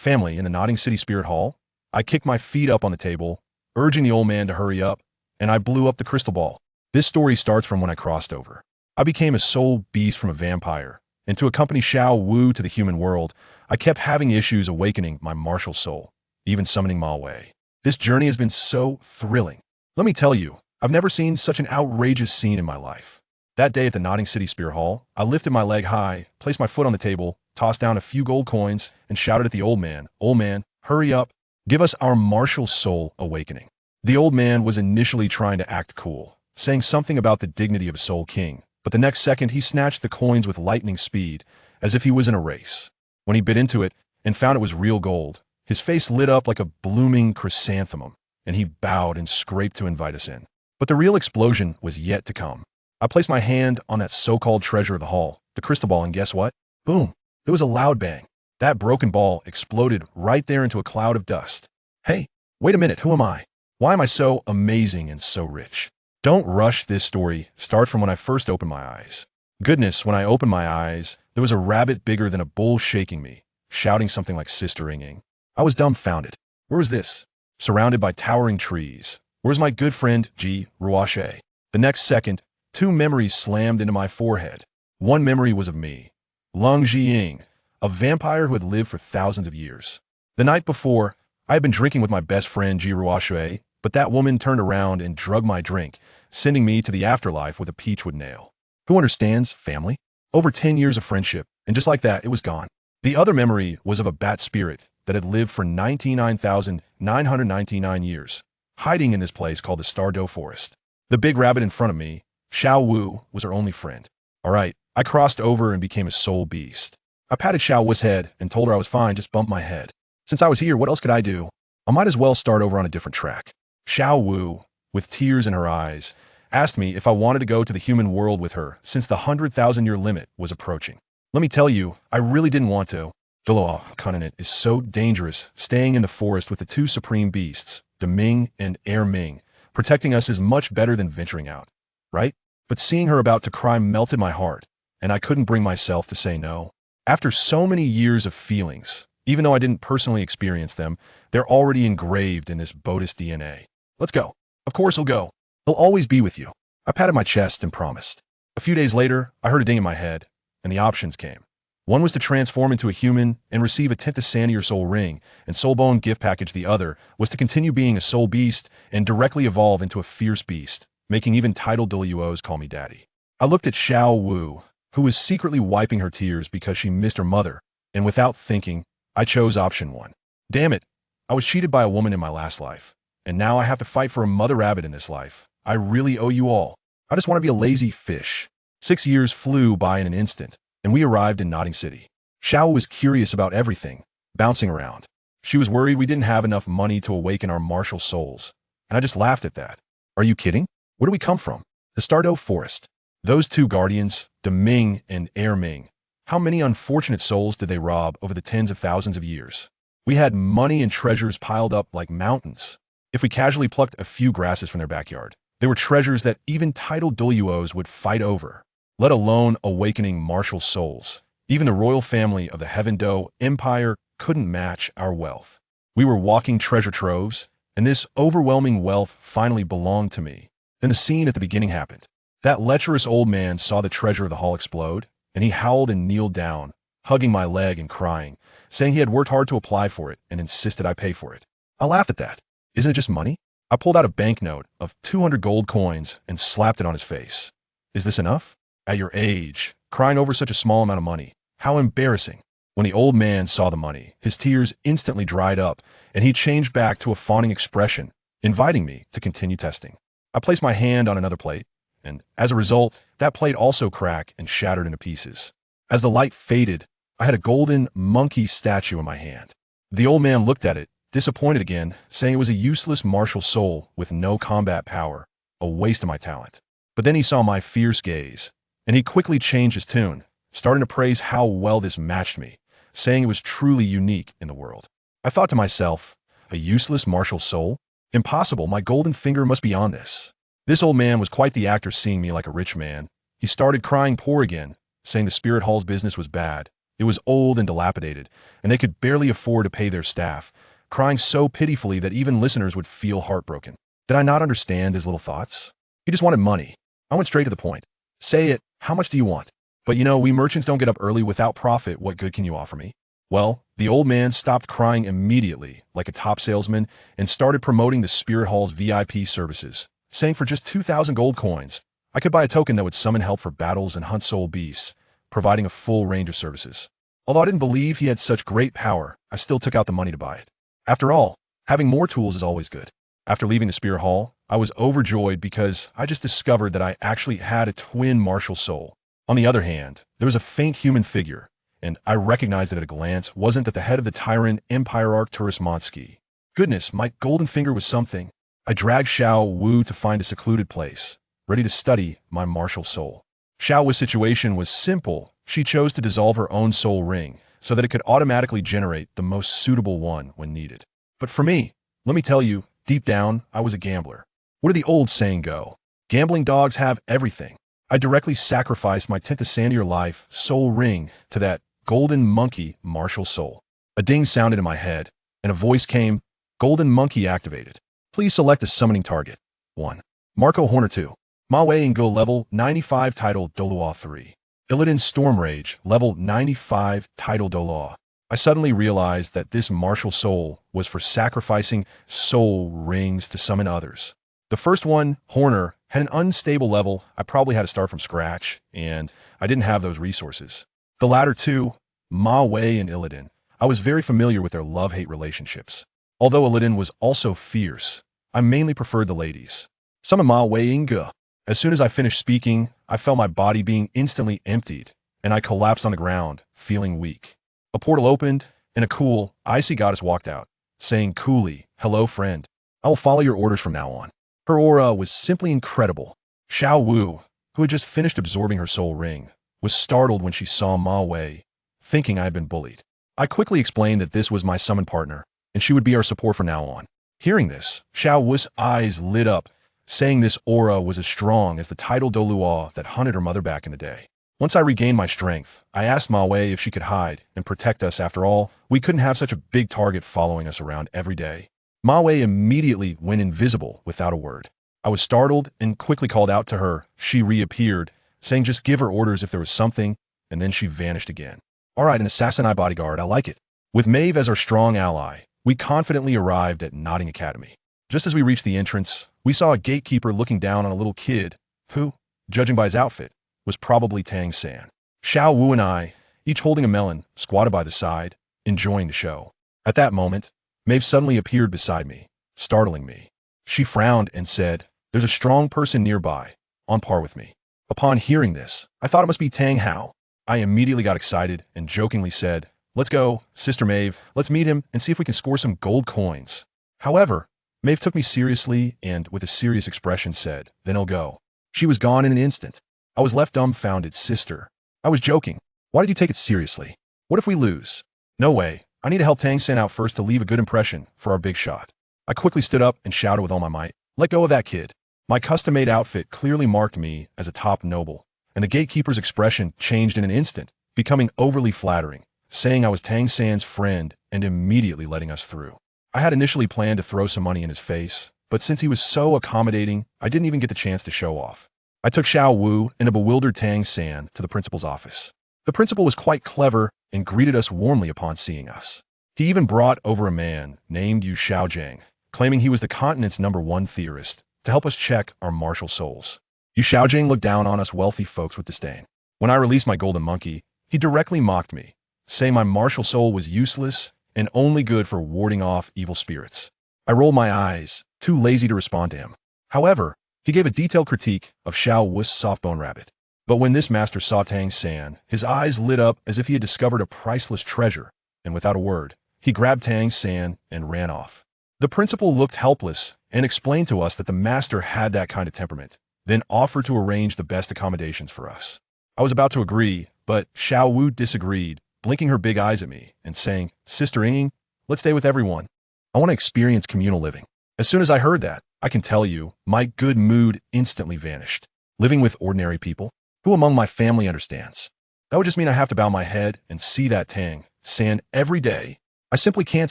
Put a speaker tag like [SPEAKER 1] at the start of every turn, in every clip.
[SPEAKER 1] Family in the Nodding City Spirit Hall. I kicked my feet up on the table, urging the old man to hurry up, and I blew up the crystal ball. This story starts from when I crossed over. I became a soul beast from a vampire, and to accompany Xiao Wu to the human world, I kept having issues awakening my martial soul, even summoning Ma Wei. This journey has been so thrilling. Let me tell you, I've never seen such an outrageous scene in my life. That day at the Nodding City Spirit Hall, I lifted my leg high, placed my foot on the table, tossed down a few gold coins, and shouted at the old man, "Old man, hurry up, give us our martial soul awakening." The old man was initially trying to act cool, saying something about the dignity of a soul king, but the next second he snatched the coins with lightning speed, as if he was in a race. When he bit into it and found it was real gold, his face lit up like a blooming chrysanthemum, and he bowed and scraped to invite us in. But the real explosion was yet to come. I placed my hand on that so-called treasure of the hall, the crystal ball, and guess what? Boom! There was a loud bang. That broken ball exploded right there into a cloud of dust. Hey, wait a minute, who am I? Why am I so amazing and so rich? Don't rush this story. Start from when I first opened my eyes. Goodness, when I opened my eyes, there was a rabbit bigger than a bull shaking me, shouting something like Sister Ing. I was dumbfounded. Where was this? Surrounded by towering trees. Where's my good friend, Ji Ruashe? The next second, two memories slammed into my forehead. One memory was of me, Leng Zhiying, a vampire who had lived for thousands of years. The night before, I had been drinking with my best friend Ji Ruashe, but that woman turned around and drugged my drink, sending me to the afterlife with a peachwood nail. Who understands, family? Over 10 years of friendship, and just like that, it was gone. The other memory was of a bat spirit that had lived for 99,999 years, hiding in this place called the Stardow Forest. The big rabbit in front of me, Xiao Wu, was her only friend. All right, I crossed over and became a soul beast. I patted Xiao Wu's head and told her I was fine, just bumped my head. Since I was here, what else could I do? I might as well start over on a different track. Xiao Wu, with tears in her eyes, asked me if I wanted to go to the human world with her since the 100,000-year limit was approaching. Let me tell you, I really didn't want to. Douluo continent is so dangerous, staying in the forest with the two supreme beasts, Ming and Ming, protecting us is much better than venturing out, right? But seeing her about to cry melted my heart, and I couldn't bring myself to say no. After so many years of feelings, even though I didn't personally experience them, they're already engraved in this Buddhist DNA. Let's go. Of course he'll go. He'll always be with you. I patted my chest and promised. A few days later, I heard a ding in my head, and the options came. One was to transform into a human and receive a 10th of Santier soul ring and soulbone gift package. The other was to continue being a soul beast and directly evolve into a fierce beast, making even titled Douluos call me daddy. I looked at Xiao Wu, who was secretly wiping her tears because she missed her mother, and without thinking, I chose option one. Damn it, I was cheated by a woman in my last life, and now I have to fight for a mother rabbit in this life. I really owe you all. I just want to be a lazy fish. 6 years flew by in an instant, and we arrived in Nodding City. Xiao was curious about everything, bouncing around. She was worried we didn't have enough money to awaken our martial souls, and I just laughed at that. Are you kidding? Where do we come from? The Stardow Forest. Those two guardians, Ming and Ming. How many unfortunate souls did they rob over the tens of thousands of years? We had money and treasures piled up like mountains. If we casually plucked a few grasses from their backyard, they were treasures that even titled Douluos would fight over, let alone awakening martial souls. Even the royal family of the Heaven Do Empire couldn't match our wealth. We were walking treasure troves, and this overwhelming wealth finally belonged to me. Then the scene at the beginning happened. That lecherous old man saw the treasure of the hall explode, and he howled and kneeled down, hugging my leg and crying, saying he had worked hard to apply for it and insisted I pay for it. I laughed at that. Isn't it just money? I pulled out a banknote of 200 gold coins and slapped it on his face. Is this enough? At your age, crying over such a small amount of money. How embarrassing. When the old man saw the money, his tears instantly dried up, and he changed back to a fawning expression, inviting me to continue testing. I placed my hand on another plate, and as a result, that plate also cracked and shattered into pieces. As the light faded, I had a golden monkey statue in my hand. The old man looked at it, disappointed again, saying it was a useless martial soul with no combat power, a waste of my talent. But then he saw my fierce gaze, and he quickly changed his tune, starting to praise how well this matched me, saying it was truly unique in the world. I thought to myself, a useless martial soul? Impossible, my golden finger must be on this. This old man was quite the actor, seeing me like a rich man. He started crying poor again, saying the spirit hall's business was bad, It was old and dilapidated, and they could barely afford to pay their staff, crying so pitifully that even listeners would feel heartbroken. Did I not understand his little thoughts? He just wanted money. I went straight to the point. Say it, how much do you want? But you know, we merchants don't get up early without profit. What good can you offer me? Well, the old man stopped crying immediately, like a top salesman, and started promoting the Spirit Hall's VIP services, saying for just 2,000 gold coins, I could buy a token that would summon help for battles and hunt soul beasts, providing a full range of services. Although I didn't believe he had such great power, I still took out the money to buy it. After all, having more tools is always good. After leaving the Spirit Hall, I was overjoyed because I just discovered that I actually had a twin martial soul. On the other hand, there was a faint human figure, and I recognized it at a glance wasn't that the head of the tyrant Empire Arcturus Monsky. Goodness, my golden finger was something. I dragged Xiao Wu to find a secluded place, ready to study my martial soul. Xiao Wu's situation was simple. She chose to dissolve her own soul ring so that it could automatically generate the most suitable one when needed. But for me, let me tell you, deep down, I was a gambler. Where did the old saying go? Gambling dogs have everything. I directly sacrificed my 10th Sandier life soul ring to that golden monkey martial soul. A ding sounded in my head, and a voice came, Golden Monkey activated. Please select a summoning target. 1. Marco Horner 2. Maiev Go level 95 title Douluo 3. Illidan Storm Rage level 95 title Douluo. I suddenly realized that this martial soul was for sacrificing soul rings to summon others. The first one, Horner, had an unstable level. I probably had to start from scratch, and I didn't have those resources. The latter two, Maiev and Illidan, I was very familiar with their love-hate relationships. Although Illidan was also fierce, I mainly preferred the ladies. Summon Maiev. As soon as I finished speaking, I felt my body being instantly emptied, and I collapsed on the ground, feeling weak. A portal opened, and a cool, icy goddess walked out, saying coolly, Hello, friend. I will follow your orders from now on. Her aura was simply incredible. Xiao Wu, who had just finished absorbing her soul ring, was startled when she saw Maiev, thinking I had been bullied. I quickly explained that this was my summon partner, and she would be our support from now on. Hearing this, Xiao Wu's eyes lit up, saying this aura was as strong as the tidal Douluo that hunted her mother back in the day. Once I regained my strength, I asked Maiev if she could hide and protect us. After all, we couldn't have such a big target following us around every day. Maiev immediately went invisible without a word. I was startled and quickly called out to her. She reappeared, saying just give her orders if there was something, and then she vanished again. All right, an assassin bodyguard, I like it. With Maiev as our strong ally, we confidently arrived at Nodding Academy. Just as we reached the entrance, we saw a gatekeeper looking down on a little kid who, judging by his outfit, was probably Tang San. Xiao Wu and I, each holding a melon, squatted by the side, enjoying the show. At that moment, Maiev suddenly appeared beside me, startling me. She frowned and said, There's a strong person nearby, on par with me. Upon hearing this, I thought it must be Tang Hao. I immediately got excited and jokingly said, Let's go, Sister Maiev, let's meet him and see if we can score some gold coins. However, Maiev took me seriously and, with a serious expression, said, Then I'll go. She was gone in an instant. I was left dumbfounded. Sister. I was joking. Why did you take it seriously? What if we lose? No way. I need to help Tang San out first to leave a good impression for our big shot. I quickly stood up and shouted with all my might, Let go of that kid. My custom-made outfit clearly marked me as a top noble, and the gatekeeper's expression changed in an instant, becoming overly flattering, saying I was Tang San's friend and immediately letting us through. I had initially planned to throw some money in his face, but since he was so accommodating, I didn't even get the chance to show off. I took Xiao Wu and a bewildered Tang San to the principal's office. The principal was quite clever and greeted us warmly upon seeing us. He even brought over a man named Yu Xiaojing, claiming he was the continent's #1 theorist, to help us check our martial souls. Yu Xiaojing looked down on us wealthy folks with disdain. When I released my golden monkey, he directly mocked me, saying my martial soul was useless and only good for warding off evil spirits. I rolled my eyes, too lazy to respond to him. However, he gave a detailed critique of Xiao Wu's softbone rabbit. But when this master saw Tang San, his eyes lit up as if he had discovered a priceless treasure, and without a word, he grabbed Tang San and ran off. The principal looked helpless and explained to us that the master had that kind of temperament, then offered to arrange the best accommodations for us. I was about to agree, but Xiao Wu disagreed, blinking her big eyes at me and saying, Sister Ying, let's stay with everyone. I want to experience communal living. As soon as I heard that, I can tell you, my good mood instantly vanished. Living with ordinary people? Who among my family understands? That would just mean I have to bow my head and see that Tang San every day. I simply can't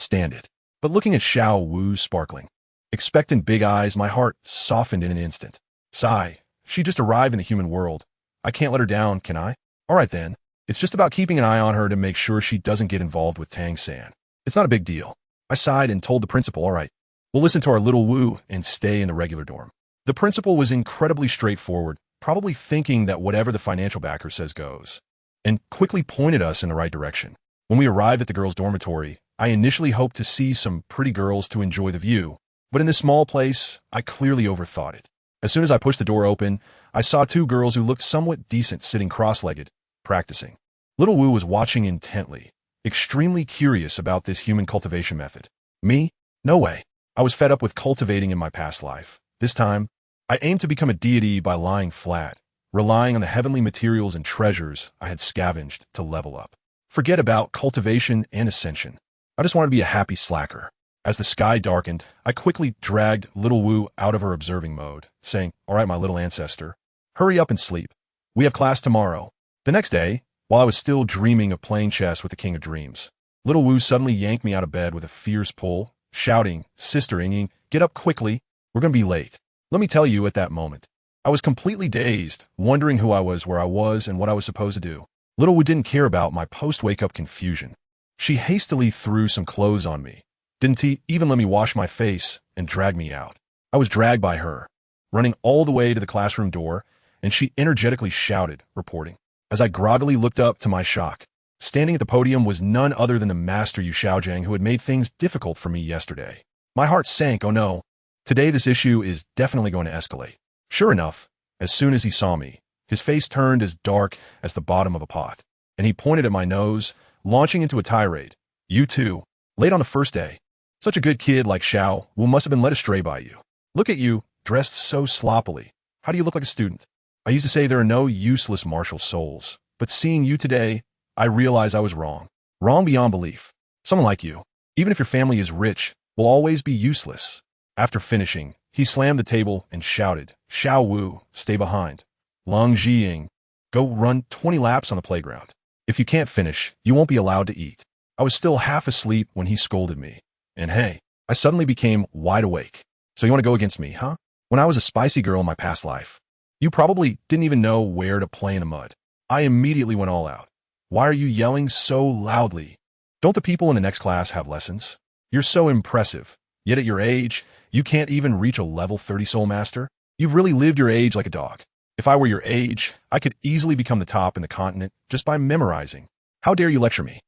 [SPEAKER 1] stand it. But looking at Xiao Wu's sparkling, expectant big eyes, my heart softened in an instant. Sigh, she just arrived in the human world. I can't let her down, can I? All right then. It's just about keeping an eye on her to make sure she doesn't get involved with Tang San. It's not a big deal. I sighed and told the principal, all right, we'll listen to our little Wu and stay in the regular dorm. The principal was incredibly straightforward, probably thinking that whatever the financial backer says goes, and quickly pointed us in the right direction. When we arrived at the girls' dormitory, I initially hoped to see some pretty girls to enjoy the view, but in this small place, I clearly overthought it. As soon as I pushed the door open, I saw two girls who looked somewhat decent sitting cross-legged, practicing. Little Wu was watching intently, extremely curious about this human cultivation method. Me? No way. I was fed up with cultivating in my past life. This time, I aimed to become a deity by lying flat, relying on the heavenly materials and treasures I had scavenged to level up. Forget about cultivation and ascension. I just wanted to be a happy slacker. As the sky darkened, I quickly dragged Little Wu out of her observing mode, saying, all right, my little ancestor, hurry up and sleep. We have class tomorrow. The next day, while I was still dreaming of playing chess with the King of Dreams, Little Wu suddenly yanked me out of bed with a fierce pull, shouting, Sister Yinging, get up quickly. We're going to be late. Let me tell you, at that moment, I was completely dazed, wondering who I was, where I was, and what I was supposed to do. Little Wu didn't care about my post-wake-up confusion. She hastily threw some clothes on me. Didn't even let me wash my face and drag me out. I was dragged by her, running all the way to the classroom door, and she energetically shouted, reporting. As I groggily looked up, to my shock, standing at the podium was none other than the master Yu Xiaojiang, who had made things difficult for me yesterday. My heart sank. Oh no. Today this issue is definitely going to escalate. Sure enough, as soon as he saw me, his face turned as dark as the bottom of a pot, and he pointed at my nose, launching into a tirade. You too, late on the first day. Such a good kid like Xiao Wu must have been led astray by you. Look at you, dressed so sloppily. How do you look like a student? I used to say there are no useless martial souls, but seeing you today, I realize I was wrong. Wrong beyond belief. Someone like you, even if your family is rich, will always be useless. After finishing, he slammed the table and shouted, Xiao Wu, stay behind. Leng Zhiying, go run 20 laps on the playground. If you can't finish, you won't be allowed to eat. I was still half asleep when he scolded me. And hey, I suddenly became wide awake. So you want to go against me, huh? When I was a spicy girl in my past life, you probably didn't even know where to play in the mud. I immediately went all out. Why are you yelling so loudly? Don't the people in the next class have lessons? You're so impressive. Yet at your age, you can't even reach a level 30 soul master? You've really lived your age like a dog. If I were your age, I could easily become the top in the continent just by memorizing. How dare you lecture me?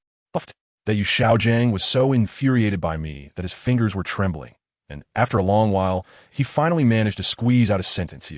[SPEAKER 1] That Yu Xiaojiang was so infuriated by me that his fingers were trembling, and after a long while, he finally managed to squeeze out a sentence.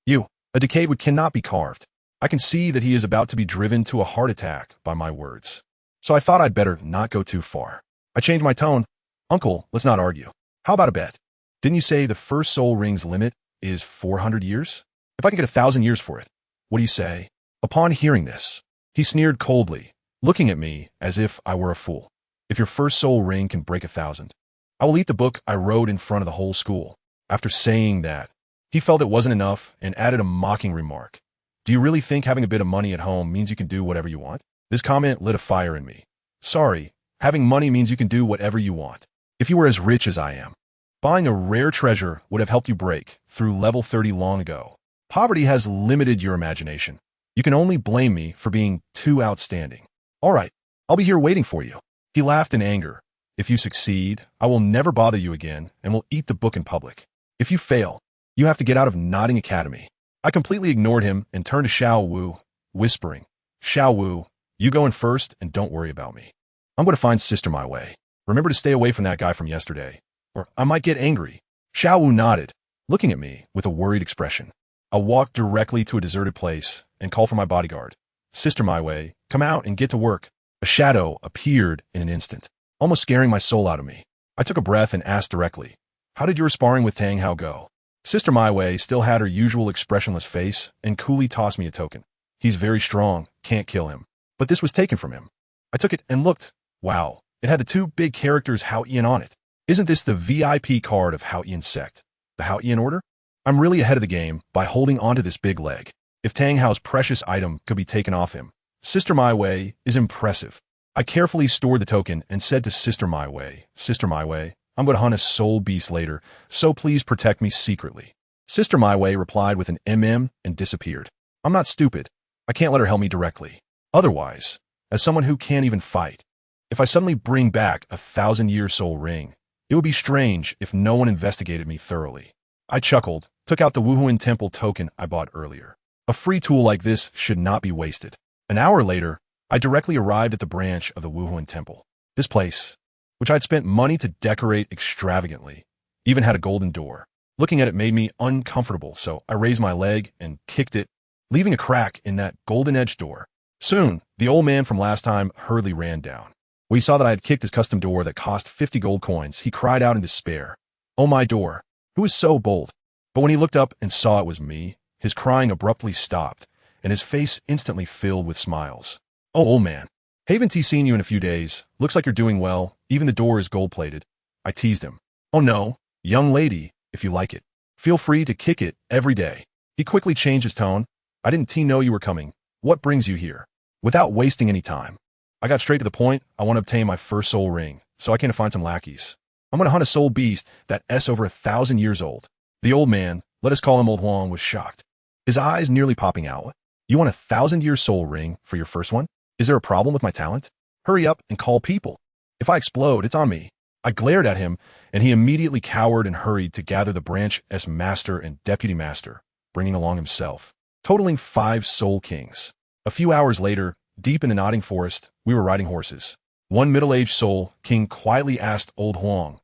[SPEAKER 1] You, a decayed wood cannot be carved. I can see that he is about to be driven to a heart attack by my words. So I thought I'd better not go too far. I changed my tone. Uncle, let's not argue. How about a bet? Didn't you say the first soul ring's limit is 400 years? If I can get 1,000 years for it, what do you say? Upon hearing this, he sneered coldly, looking at me as if I were a fool. If your first soul ring can break 1,000, I will eat the book I wrote in front of the whole school. After saying that, he felt it wasn't enough and added a mocking remark. Do you really think having a bit of money at home means you can do whatever you want? This comment lit a fire in me. Sorry, having money means you can do whatever you want. If you were as rich as I am, buying a rare treasure would have helped you break through level 30 long ago. Poverty has limited your imagination. You can only blame me for being too outstanding. All right, I'll be here waiting for you. He laughed in anger. If you succeed, I will never bother you again and will eat the book in public. If you fail, you have to get out of Nodding Academy. I completely ignored him and turned to Xiao Wu, whispering, Xiao Wu, you go in first and don't worry about me. I'm going to find Sister my way. Remember to stay away from that guy from yesterday, or I might get angry. Xiao Wu nodded, looking at me with a worried expression. I walked directly to a deserted place and called for my bodyguard. Sister my way, come out and get to work. A shadow appeared in an instant, almost scaring my soul out of me. I took a breath and asked directly, how did your sparring with Tang Hao go? Sister my way still had her usual expressionless face and coolly tossed me a token. He's very strong, can't kill him. But this was taken from him. I took it and looked. Wow, it had the two big characters Hao Ian on it. Isn't this the VIP card of Hao Ian's sect? The Hao Ian order? I'm really ahead of the game by holding onto this big leg. If Tang Hao's precious item could be taken off him, Sister Maiev is impressive. I carefully stored the token and said to Sister Maiev, I'm going to hunt a soul beast later, so please protect me secretly. Sister Maiev replied with an and disappeared. I'm not stupid. I can't let her help me directly. Otherwise, as someone who can't even fight, if I suddenly bring back a 1,000-year soul ring, it would be strange if no one investigated me thoroughly. I chuckled, took out the Wuhuan Temple token I bought earlier. A free tool like this should not be wasted. An hour later, I directly arrived at the branch of the Wuhuan Temple. This place, which I'd spent money to decorate extravagantly, even had a golden door. Looking at it made me uncomfortable, so I raised my leg and kicked it, leaving a crack in that golden-edged door. Soon, the old man from last time hurriedly ran down. When he saw that I had kicked his custom door that cost 50 gold coins, he cried out in despair, "Oh, my door! Who is so bold?" But when he looked up and saw it was me, his crying abruptly stopped, and his face instantly filled with smiles. "Oh, old man, haven't seen you in a few days. Looks like you're doing well. Even the door is gold-plated." I teased him. "Oh no, young lady, if you like it, feel free to kick it every day." He quickly changed his tone. "I didn't know you were coming. What brings you here?" Without wasting any time, I got straight to the point. I want to obtain my first soul ring, so I came to find some lackeys. I'm going to hunt a soul beast that's over 1,000 years old. The old man, let us call him Old Huang, was shocked, his eyes nearly popping out. "You want a 1,000-year soul ring for your first one? Is there a problem with my talent? Hurry up and call people. If I explode, it's on me." I glared at him, and he immediately cowered and hurried to gather the branch's master and deputy master, bringing along himself, totaling 5 soul kings. A few hours later, deep in the nodding forest, we were riding horses. One middle-aged soul king quietly asked Old Huang,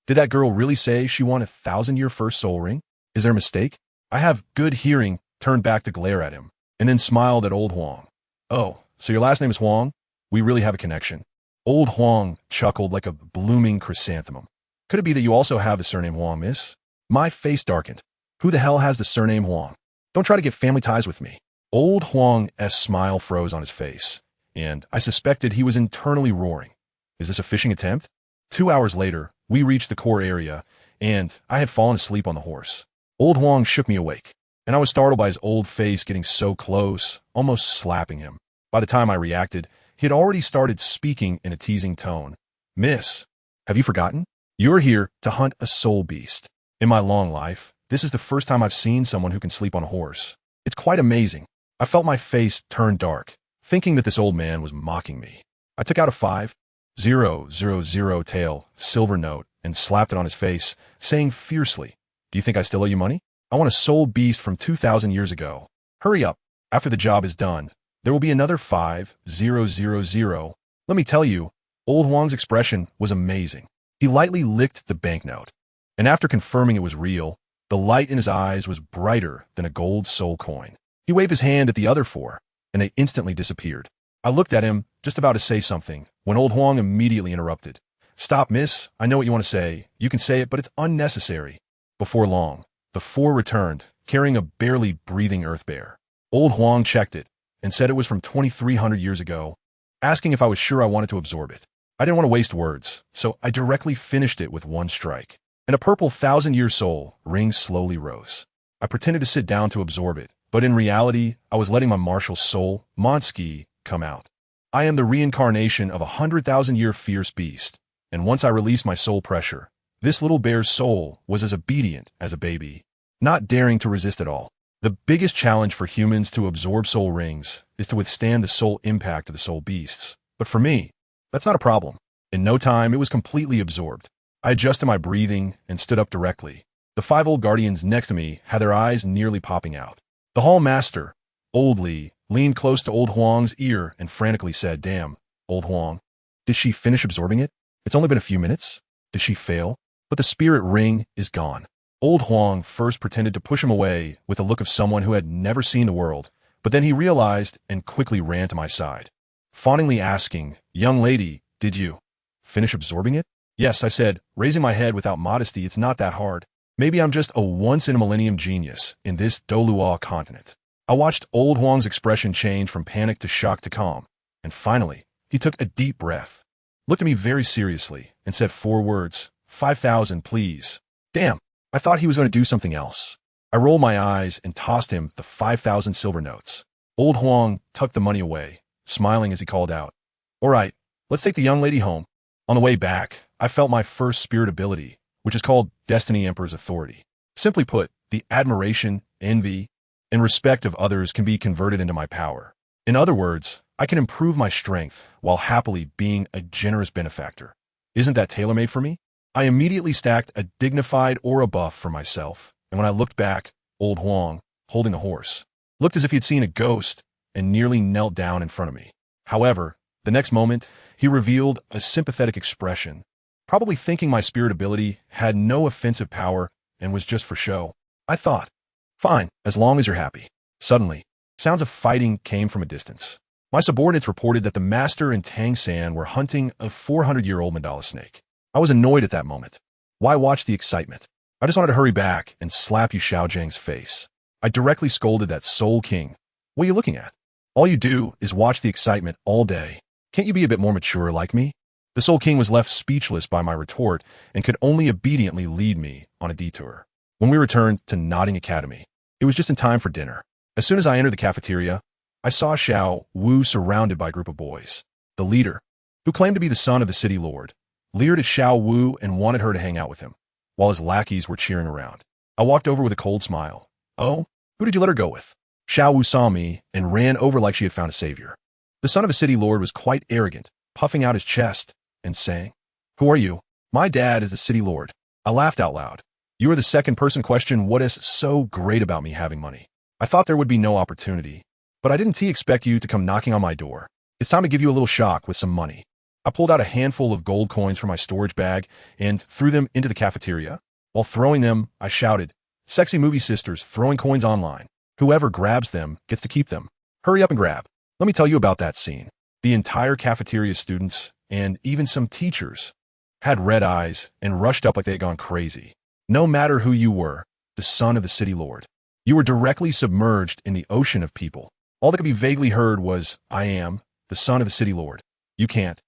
[SPEAKER 1] "Did that girl really say she won a 1,000-year first soul ring? Is there a mistake?" I have good hearing, turned back to glare at him, and then smiled at Old Huang. "Oh, so your last name is Huang? We really have a connection." Old Huang chuckled like a blooming chrysanthemum. "Could it be that you also have the surname Huang, miss?" My face darkened. "Who the hell has the surname Huang? Don't try to get family ties with me." Old Huang's smile froze on his face, and I suspected he was internally roaring. Is this a fishing attempt? 2 hours later, we reached the core area, and I had fallen asleep on the horse. Old Huang shook me awake, and I was startled by his old face getting so close, almost slapping him. By the time I reacted, he had already started speaking in a teasing tone. "Miss, have you forgotten? You're here to hunt a soul beast. In my long life, this is the first time I've seen someone who can sleep on a horse. It's quite amazing." I felt my face turn dark, thinking that this old man was mocking me. I took out a 5,000 tael silver note and slapped it on his face, saying fiercely, "Do you think I still owe you money? I want a soul beast from 2,000 years ago. Hurry up. After the job is done, there will be another 5,000. Let me tell you, Old Huang's expression was amazing. He lightly licked the banknote, and after confirming it was real, the light in his eyes was brighter than a gold soul coin. He waved his hand at the other 4, and they instantly disappeared. I looked at him, just about to say something, when Old Huang immediately interrupted. "Stop, miss. I know what you want to say. You can say it, but it's unnecessary." Before long, the 4 returned, carrying a barely breathing earth bear. Old Huang checked it, and said it was from 2,300 years ago, asking if I was sure I wanted to absorb it. I didn't want to waste words, so I directly finished it with one strike, and a purple 1,000-year soul ring slowly rose. I pretended to sit down to absorb it, but in reality, I was letting my martial soul, Monsky, come out. I am the reincarnation of a 100,000-year fierce beast, and once I released my soul pressure, this little bear's soul was as obedient as a baby, not daring to resist at all. The biggest challenge for humans to absorb soul rings is to withstand the soul impact of the soul beasts. But for me, that's not a problem. In no time, it was completely absorbed. I adjusted my breathing and stood up directly. The 5 old guardians next to me had their eyes nearly popping out. The hall master, Old Li, leaned close to Old Huang's ear and frantically said, "Damn, Old Huang. Did she finish absorbing it? It's only been a few minutes. Did she fail? But the spirit ring is gone." Old Huang first pretended to push him away with a look of someone who had never seen the world, but then he realized and quickly ran to my side, fawningly asking, "Young lady, did you finish absorbing it?" "Yes," I said, raising my head without modesty. "It's not that hard. Maybe I'm just a once-in-a-millennium genius in this Douluo continent." I watched Old Huang's expression change from panic to shock to calm, and finally, he took a deep breath, looked at me very seriously, and said 4 words, 5,000, please." Damn, I thought he was going to do something else. I rolled my eyes and tossed him the 5,000 silver notes. Old Huang tucked the money away, smiling as he called out, "All right, let's take the young lady home." On the way back, I felt my first spirit ability, which is called Destiny Emperor's Authority. Simply put, the admiration, envy, and respect of others can be converted into my power. In other words, I can improve my strength while happily being a generous benefactor. Isn't that tailor-made for me? I immediately stacked a dignified aura buff for myself, and when I looked back, Old Huang, holding the horse, looked as if he had seen a ghost and nearly knelt down in front of me. However, the next moment, he revealed a sympathetic expression, probably thinking my spirit ability had no offensive power and was just for show. I thought, fine, as long as you're happy. Suddenly, sounds of fighting came from a distance. My subordinates reported that the master and Tang San were hunting a 400-year-old mandala snake. I was annoyed at that moment. Why watch the excitement? I just wanted to hurry back and slap Yu Xiaojiang's face. I directly scolded that Soul King. What are you looking at? All you do is watch the excitement all day. Can't you be a bit more mature like me? The Soul King was left speechless by my retort and could only obediently lead me on a detour. When we returned to Nodding Academy, it was just in time for dinner. As soon as I entered the cafeteria, I saw Xiao Wu surrounded by a group of boys. The leader, who claimed to be the son of the city lord, leered at Xiao Wu and wanted her to hang out with him, while his lackeys were cheering around. I walked over with a cold smile. "Oh, who did you let her go with?" Xiao Wu saw me and ran over like she had found a savior. The son of a city lord was quite arrogant, puffing out his chest and saying, "Who are you?" "My dad is the city lord." I laughed out loud. "You are the second person question what is so great about me having money. I thought there would be no opportunity, but I didn't expect you to come knocking on my door. It's time to give you a little shock with some money." I pulled out a handful of gold coins from my storage bag and threw them into the cafeteria. While throwing them, I shouted, "Sexy movie sisters throwing coins online. Whoever grabs them gets to keep them. Hurry up and grab." Let me tell you about that scene. The entire cafeteria students, and even some teachers, had red eyes and rushed up like they had gone crazy. No matter who you were, the son of the city lord, you were directly submerged in the ocean of people. All that could be vaguely heard was, "I am the son of the city lord. You can't,"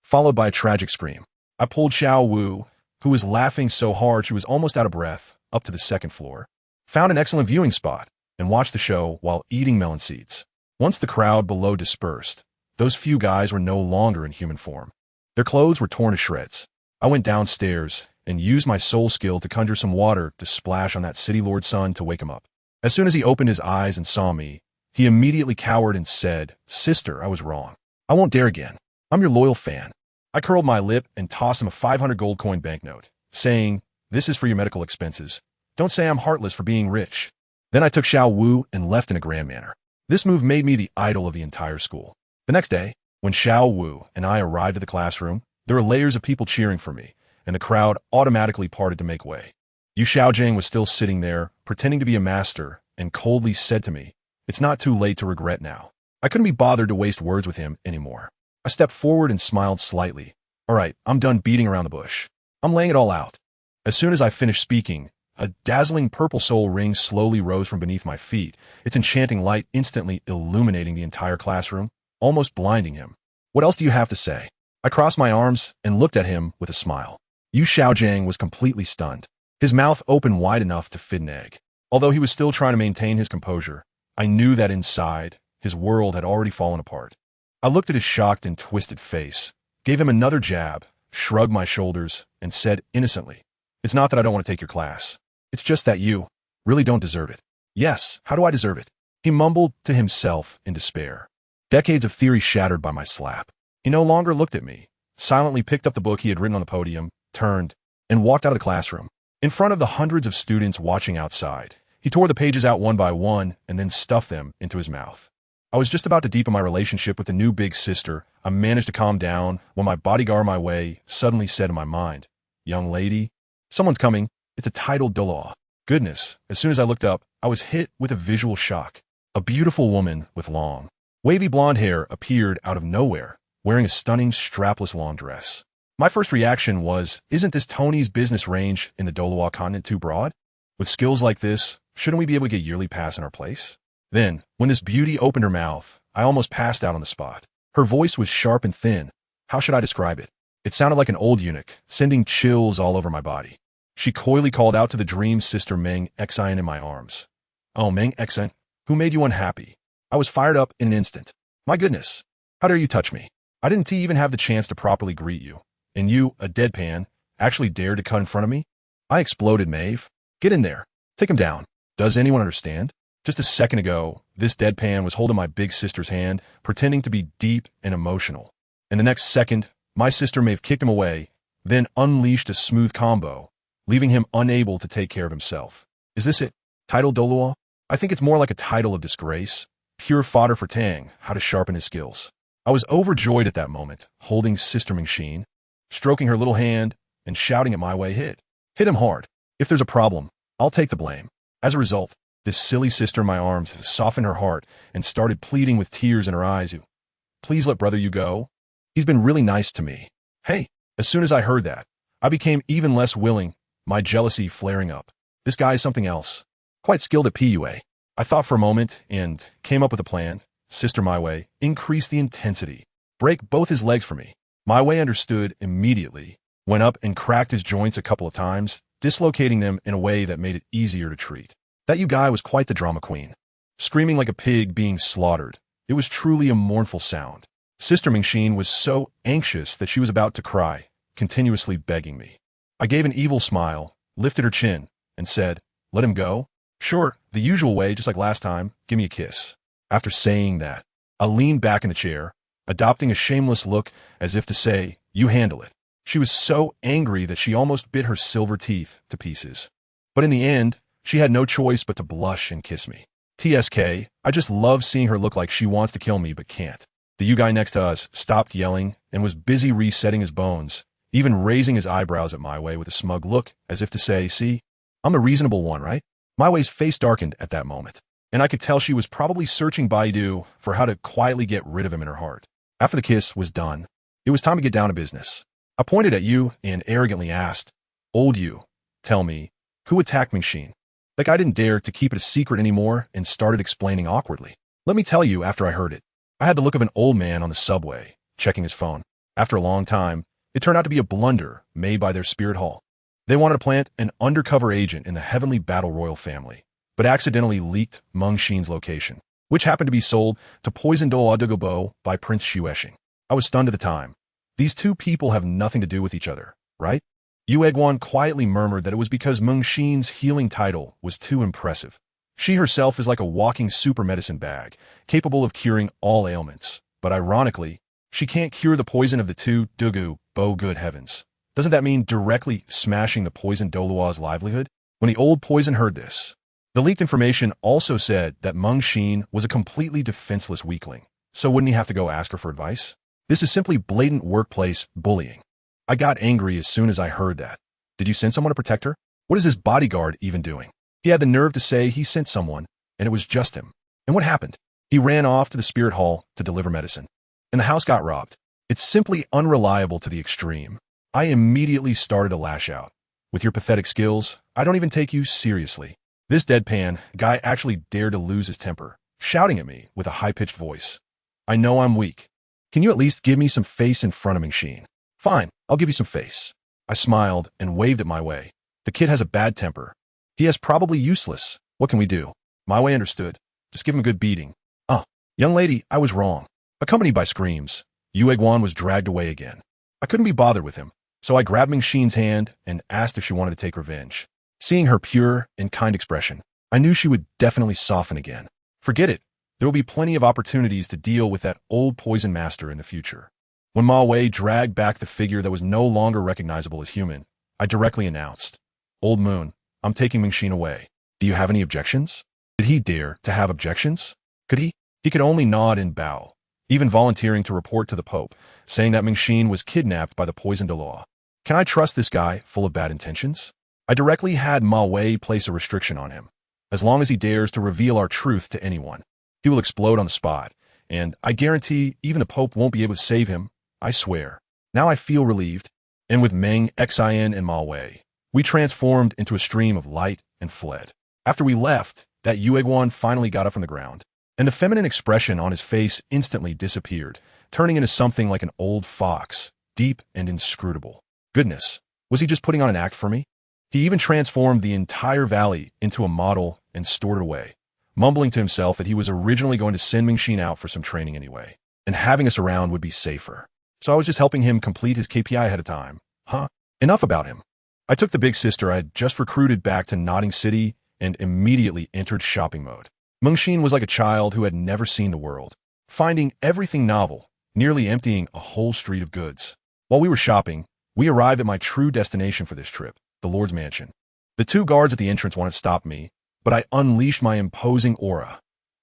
[SPEAKER 1] followed by a tragic scream. I pulled Xiao Wu, who was laughing so hard she was almost out of breath, up to the second floor, found an excellent viewing spot, and watched the show while eating melon seeds. Once the crowd below dispersed, those few guys were no longer in human form. Their clothes were torn to shreds. I went downstairs and used my soul skill to conjure some water to splash on that city lord's son to wake him up. As soon as he opened his eyes and saw me, he immediately cowered and said, "Sister, I was wrong. I won't dare again. I'm your loyal fan." I curled my lip and tossed him a 500 gold coin banknote, saying, "This is for your medical expenses. Don't say I'm heartless for being rich." Then I took Xiao Wu and left in a grand manner. This move made me the idol of the entire school. The next day, when Xiao Wu and I arrived at the classroom, there were layers of people cheering for me, and the crowd automatically parted to make way. Yu Xiaojiang was still sitting there, pretending to be a master, and coldly said to me, "It's not too late to regret now." I couldn't be bothered to waste words with him anymore. I stepped forward and smiled slightly. "All right, I'm done beating around the bush. I'm laying it all out." As soon as I finished speaking, a dazzling purple soul ring slowly rose from beneath my feet, its enchanting light instantly illuminating the entire classroom, almost blinding him. "What else do you have to say?" I crossed my arms and looked at him with a smile. Yu Xiaojiang was completely stunned. His mouth opened wide enough to fit an egg. Although he was still trying to maintain his composure, I knew that inside, his world had already fallen apart. I looked at his shocked and twisted face, gave him another jab, shrugged my shoulders, and said innocently, "It's not that I don't want to take your class. It's just that you really don't deserve it." "Yes, how do I deserve it?" He mumbled to himself in despair. Decades of theory shattered by my slap. He no longer looked at me, silently picked up the book he had written on the podium, turned, and walked out of the classroom. In front of the hundreds of students watching outside, he tore the pages out one by one and then stuffed them into his mouth. I was just about to deepen my relationship with the new big sister. I managed to calm down when my bodyguard on my way suddenly said in my mind, "Young lady, someone's coming. It's a titled Douluo." Goodness, as soon as I looked up, I was hit with a visual shock. A beautiful woman with long, wavy blonde hair appeared out of nowhere, wearing a stunning strapless long dress. My first reaction was, isn't this Tony's business range in the Douluo continent too broad? With skills like this, shouldn't we be able to get yearly pass in our place? Then, when this beauty opened her mouth, I almost passed out on the spot. Her voice was sharp and thin. How should I describe it? It sounded like an old eunuch, sending chills all over my body. She coyly called out to the dream sister Meng Xian in my arms. "Oh, Meng Xian, who made you unhappy?" I was fired up in an instant. My goodness, how dare you touch me? I didn't even have the chance to properly greet you. And you, a deadpan, actually dared to cut in front of me? I exploded, Maiev. Get in there. Take him down. Does anyone understand? Just a second ago, this deadpan was holding my big sister's hand, pretending to be deep and emotional. And the next second, my sister may have kicked him away, then unleashed a smooth combo, leaving him unable to take care of himself. Is this it? Title Douluo? I think it's more like a title of disgrace. Pure fodder for Tang, how to sharpen his skills. I was overjoyed at that moment, holding Sister Mingxin, stroking her little hand, and shouting at my way, hit him hard. If there's a problem, I'll take the blame. As a result, this silly sister in my arms softened her heart and started pleading with tears in her eyes. Please let brother you go. He's been really nice to me. Hey, as soon as I heard that, I became even less willing, my jealousy flaring up. This guy is something else. Quite skilled at PUA. I thought for a moment and came up with a plan. Sister My Way, increase the intensity. Break both his legs for me. My Way understood immediately, went up and cracked his joints a couple of times, dislocating them in a way that made it easier to treat. That you guy was quite the drama queen. Screaming like a pig being slaughtered. It was truly a mournful sound. Sister Mingxin was so anxious that she was about to cry, continuously begging me. I gave an evil smile, lifted her chin, and said, let him go? Sure, the usual way, just like last time, give me a kiss. After saying that, I leaned back in the chair, adopting a shameless look as if to say, you handle it. She was so angry that she almost bit her silver teeth to pieces. But in the end, she had no choice but to blush and kiss me. TSK, I just love seeing her look like she wants to kill me but can't. The you guy next to us stopped yelling and was busy resetting his bones, even raising his eyebrows at My Way with a smug look as if to say, see, I'm the reasonable one, right? My Way's face darkened at that moment, and I could tell she was probably searching Baidu for how to quietly get rid of him in her heart. After the kiss was done, it was time to get down to business. I pointed at you and arrogantly asked, old you, tell me, who attacked Mingxin? Like I didn't dare to keep it a secret anymore and started explaining awkwardly. Let me tell you after I heard it. I had the look of an old man on the subway, checking his phone. After a long time, it turned out to be a blunder made by their spirit hall. They wanted to plant an undercover agent in the heavenly battle royal family, but accidentally leaked Mengxin's location, which happened to be sold to poisoned Douluo by Prince Xuexing. I was stunned at the time. These two people have nothing to do with each other, right? Yu Egwan quietly murmured that it was because Mengxin's healing title was too impressive. She herself is like a walking super medicine bag, capable of curing all ailments. But ironically, she can't cure the poison of the two Dugu, good heavens. Doesn't that mean directly smashing the poisoned Douluo's livelihood? When the old poison heard this, the leaked information also said that Mengxin was a completely defenseless weakling. So wouldn't he have to go ask her for advice? This is simply blatant workplace bullying. I got angry as soon as I heard that. Did you send someone to protect her? What is this bodyguard even doing? He had the nerve to say he sent someone, and it was just him. And what happened? He ran off to the spirit hall to deliver medicine. And the house got robbed. It's simply unreliable to the extreme. I immediately started to lash out. With your pathetic skills, I don't even take you seriously. This deadpan guy actually dared to lose his temper, shouting at me with a high-pitched voice. I know I'm weak. Can you at least give me some face in front of Mingxin? Fine, I'll give you some face. I smiled and waved at My Way. The kid has a bad temper. He is probably useless. What can we do? My Way understood. Just give him a good beating. Young lady, I was wrong. Accompanied by screams, Yu Egwan was dragged away again. I couldn't be bothered with him, so I grabbed Mingxin's hand and asked if she wanted to take revenge. Seeing her pure and kind expression, I knew she would definitely soften again. Forget it. There will be plenty of opportunities to deal with that old poison master in the future. When Ma Wei dragged back the figure that was no longer recognizable as human, I directly announced, Old Moon, I'm taking Mingxin away. Do you have any objections? Did he dare to have objections? Could he? He could only nod and bow, even volunteering to report to the Pope, saying that Mingxin was kidnapped by the poisoned Dalu. Can I trust this guy full of bad intentions? I directly had Ma Wei place a restriction on him. As long as he dares to reveal our truth to anyone, he will explode on the spot, and I guarantee even the Pope won't be able to save him, I swear. Now I feel relieved, and with Meng, Xin, and Ma Wei, we transformed into a stream of light and fled. After we left, that Yu Egwan finally got up from the ground, and the feminine expression on his face instantly disappeared, turning into something like an old fox, deep and inscrutable. Goodness, was he just putting on an act for me? He even transformed the entire valley into a model and stored it away, mumbling to himself that he was originally going to send Mingxin out for some training anyway, and having us around would be safer. So I was just helping him complete his KPI ahead of time. Huh? Enough about him. I took the big sister I had just recruited back to Notting City and immediately entered shopping mode. Mengxin was like a child who had never seen the world, finding everything novel, nearly emptying a whole street of goods. While we were shopping, we arrived at my true destination for this trip, the Lord's Mansion. The two guards at the entrance wanted to stop me, but I unleashed my imposing aura.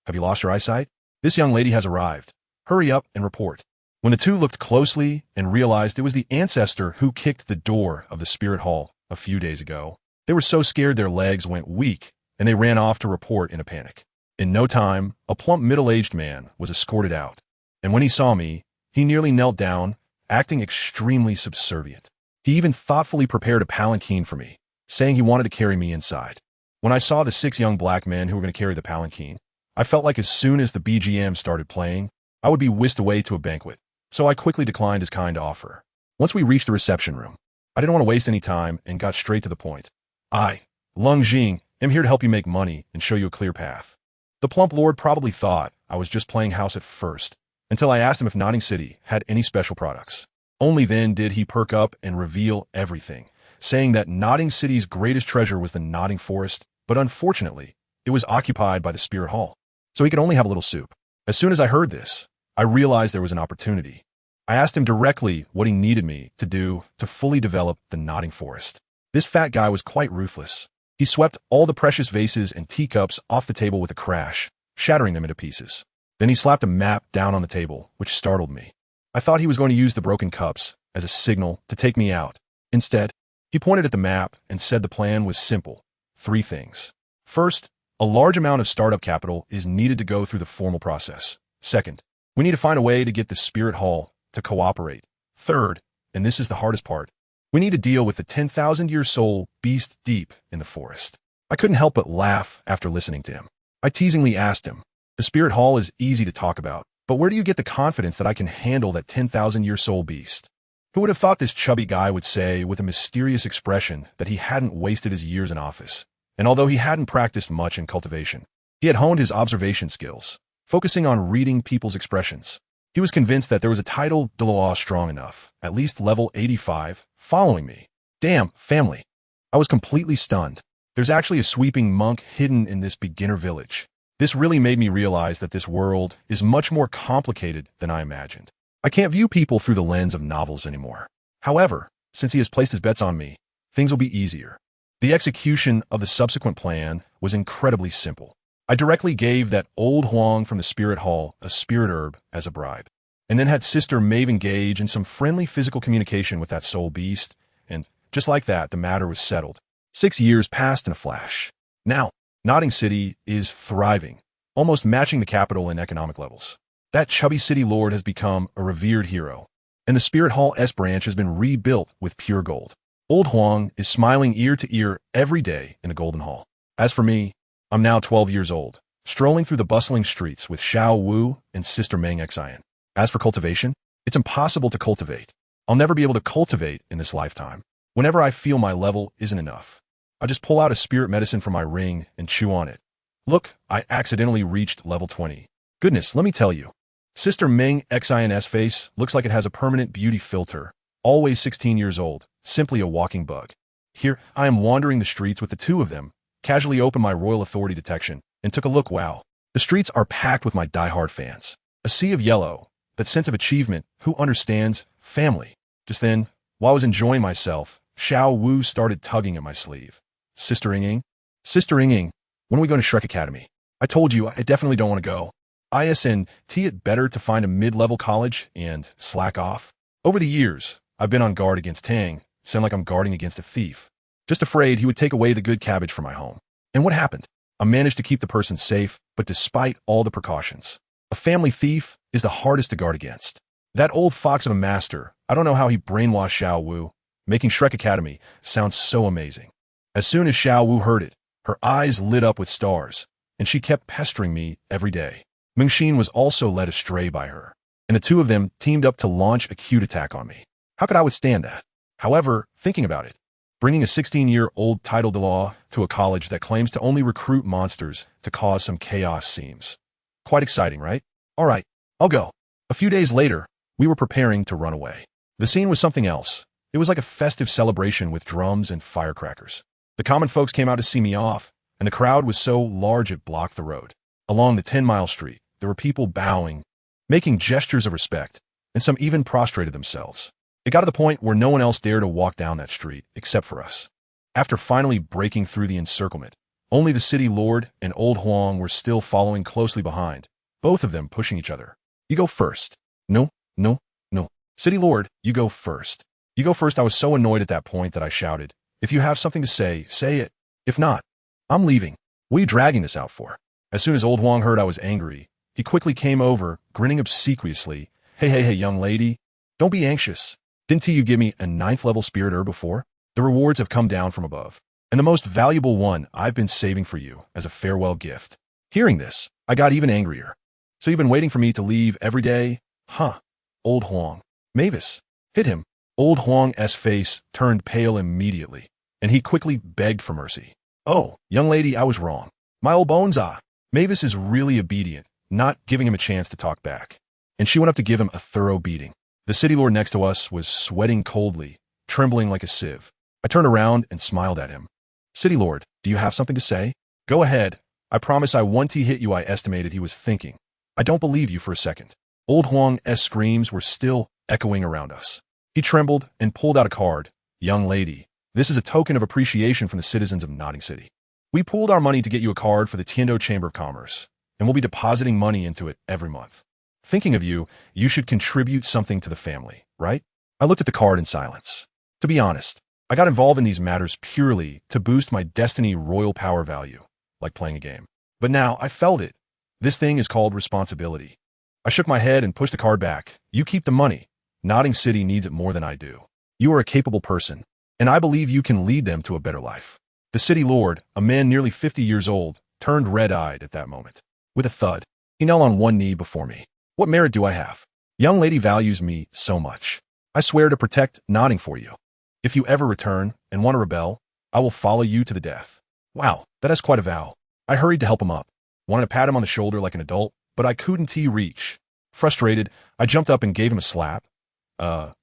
[SPEAKER 1] Have you lost your eyesight? This young lady has arrived. Hurry up and report. When the two looked closely and realized it was the ancestor who kicked the door of the spirit hall a few days ago, they were so scared their legs went weak, and they ran off to report in a panic. In no time, a plump middle-aged man was escorted out, and when he saw me, he nearly knelt down, acting extremely subservient. He even thoughtfully prepared a palanquin for me, saying he wanted to carry me inside. When I saw the 6 young black men who were going to carry the palanquin, I felt like as soon as the BGM started playing, I would be whisked away to a banquet, so I quickly declined his kind offer. Once we reached the reception room, I didn't want to waste any time and got straight to the point. I, Leng Jing, am here to help you make money and show you a clear path. The plump lord probably thought I was just playing house at first, until I asked him if Notting City had any special products. Only then did he perk up and reveal everything, saying that Notting City's greatest treasure was the Notting Forest, but unfortunately, it was occupied by the Spirit Hall, so he could only have a little soup. As soon as I heard this, I realized there was an opportunity. I asked him directly what he needed me to do to fully develop the Notting Forest. This fat guy was quite ruthless. He swept all the precious vases and teacups off the table with a crash, shattering them into pieces. Then he slapped a map down on the table, which startled me. I thought he was going to use the broken cups as a signal to take me out. Instead, he pointed at the map and said the plan was simple. 3 things. First, a large amount of startup capital is needed to go through the formal process. Second, we need to find a way to get the Spirit Hall to cooperate. Third, and this is the hardest part, we need to deal with the 10,000-year-soul beast deep in the forest. I couldn't help but laugh after listening to him. I teasingly asked him, the Spirit Hall is easy to talk about, but where do you get the confidence that I can handle that 10,000-year-soul beast? Who would have thought this chubby guy would say with a mysterious expression that he hadn't wasted his years in office? And although he hadn't practiced much in cultivation, he had honed his observation skills, focusing on reading people's expressions. He was convinced that there was a title Douluo strong enough, at least level 85, following me. Damn, family. I was completely stunned. There's actually a sweeping monk hidden in this beginner village. This really made me realize that this world is much more complicated than I imagined. I can't view people through the lens of novels anymore. However, since he has placed his bets on me, things will be easier. The execution of the subsequent plan was incredibly simple. I directly gave that old Huang from the Spirit Hall a spirit herb as a bribe, and then had Sister Maiev engage in some friendly physical communication with that soul beast, and just like that, the matter was settled. 6 years passed in a flash. Now, Notting City is thriving, almost matching the capital in economic levels. That chubby city lord has become a revered hero, and the Spirit Hall S branch has been rebuilt with pure gold. Old Huang is smiling ear to ear every day in the Golden Hall. As for me, I'm now 12 years old, strolling through the bustling streets with Xiao Wu and Sister Meng Xian. As for cultivation, it's impossible to cultivate. I'll never be able to cultivate in this lifetime. Whenever I feel my level isn't enough, I just pull out a spirit medicine from my ring and chew on it. Look, I accidentally reached level 20. Goodness, let me tell you. Sister Meng Xian's face looks like it has a permanent beauty filter, always 16 years old, simply a walking bug. Here, I am wandering the streets with the two of them, casually opened my royal authority detection, and took a look. Wow. The streets are packed with my diehard fans. A sea of yellow, that sense of achievement, who understands family. Just then, while I was enjoying myself, Xiao Wu started tugging at my sleeve. Sister Yinging? Sister Yinging, when are we going to Shrek Academy? I told you, I definitely don't want to go. Isn't it better to find a mid-level college and slack off? Over the years, I've been on guard against Tang, sound like I'm guarding against a thief. Just afraid he would take away the good cabbage from my home. And what happened? I managed to keep the person safe, but despite all the precautions, a family thief is the hardest to guard against. That old fox of a master, I don't know how he brainwashed Xiao Wu, making Shrek Academy sound so amazing. As soon as Xiao Wu heard it, her eyes lit up with stars, and she kept pestering me every day. Mengxin was also led astray by her, and the two of them teamed up to launch a cute attack on me. How could I withstand that? However, thinking about it, bringing a 16-year-old titled Douluo to a college that claims to only recruit monsters to cause some chaos seems quite exciting, right? All right, I'll go. A few days later, we were preparing to run away. The scene was something else. It was like a festive celebration with drums and firecrackers. The common folks came out to see me off, and the crowd was so large it blocked the road. Along the 10-mile street, there were people bowing, making gestures of respect, and some even prostrated themselves. It got to the point where no one else dared to walk down that street except for us. After finally breaking through the encirclement, only the city lord and old Huang were still following closely behind, both of them pushing each other. You go first. No, no, no. City lord, you go first. You go first. I was so annoyed at that point that I shouted, if you have something to say, say it. If not, I'm leaving. What are you dragging this out for? As soon as old Huang heard I was angry, he quickly came over, grinning obsequiously. Hey, young lady. Don't be anxious. Didn't you give me a 9th level spirit herb before? The rewards have come down from above, and the most valuable one I've been saving for you as a farewell gift. Hearing this, I got even angrier. So you've been waiting for me to leave every day? Huh. Old Huang. Maiev, hit him. Old Huang's face turned pale immediately, and he quickly begged for mercy. Oh, young lady, I was wrong. My old bones Maiev is really obedient, not giving him a chance to talk back. And she went up to give him a thorough beating. The city lord next to us was sweating coldly, trembling like a sieve. I turned around and smiled at him. City lord, do you have something to say? Go ahead. I promise I won't hit you, I estimated he was thinking. I don't believe you for a second. Old Huang's screams were still echoing around us. He trembled and pulled out a card. Young lady, this is a token of appreciation from the citizens of Notting City. We pooled our money to get you a card for the Tiando Chamber of Commerce, and we'll be depositing money into it every month. Thinking of you, you should contribute something to the family, right? I looked at the card in silence. To be honest, I got involved in these matters purely to boost my destiny royal power value, like playing a game. But now I felt it. This thing is called responsibility. I shook my head and pushed the card back. You keep the money. Notting City needs it more than I do. You are a capable person, and I believe you can lead them to a better life. The city lord, a man nearly 50 years old, turned red-eyed at that moment. With a thud, he knelt on one knee before me. What merit do I have? Young lady values me so much. I swear to protect Notting for you. If you ever return and want to rebel, I will follow you to the death. Wow, that is quite a vow. I hurried to help him up. Wanted to pat him on the shoulder like an adult, but I couldn't reach. Frustrated, I jumped up and gave him a slap. A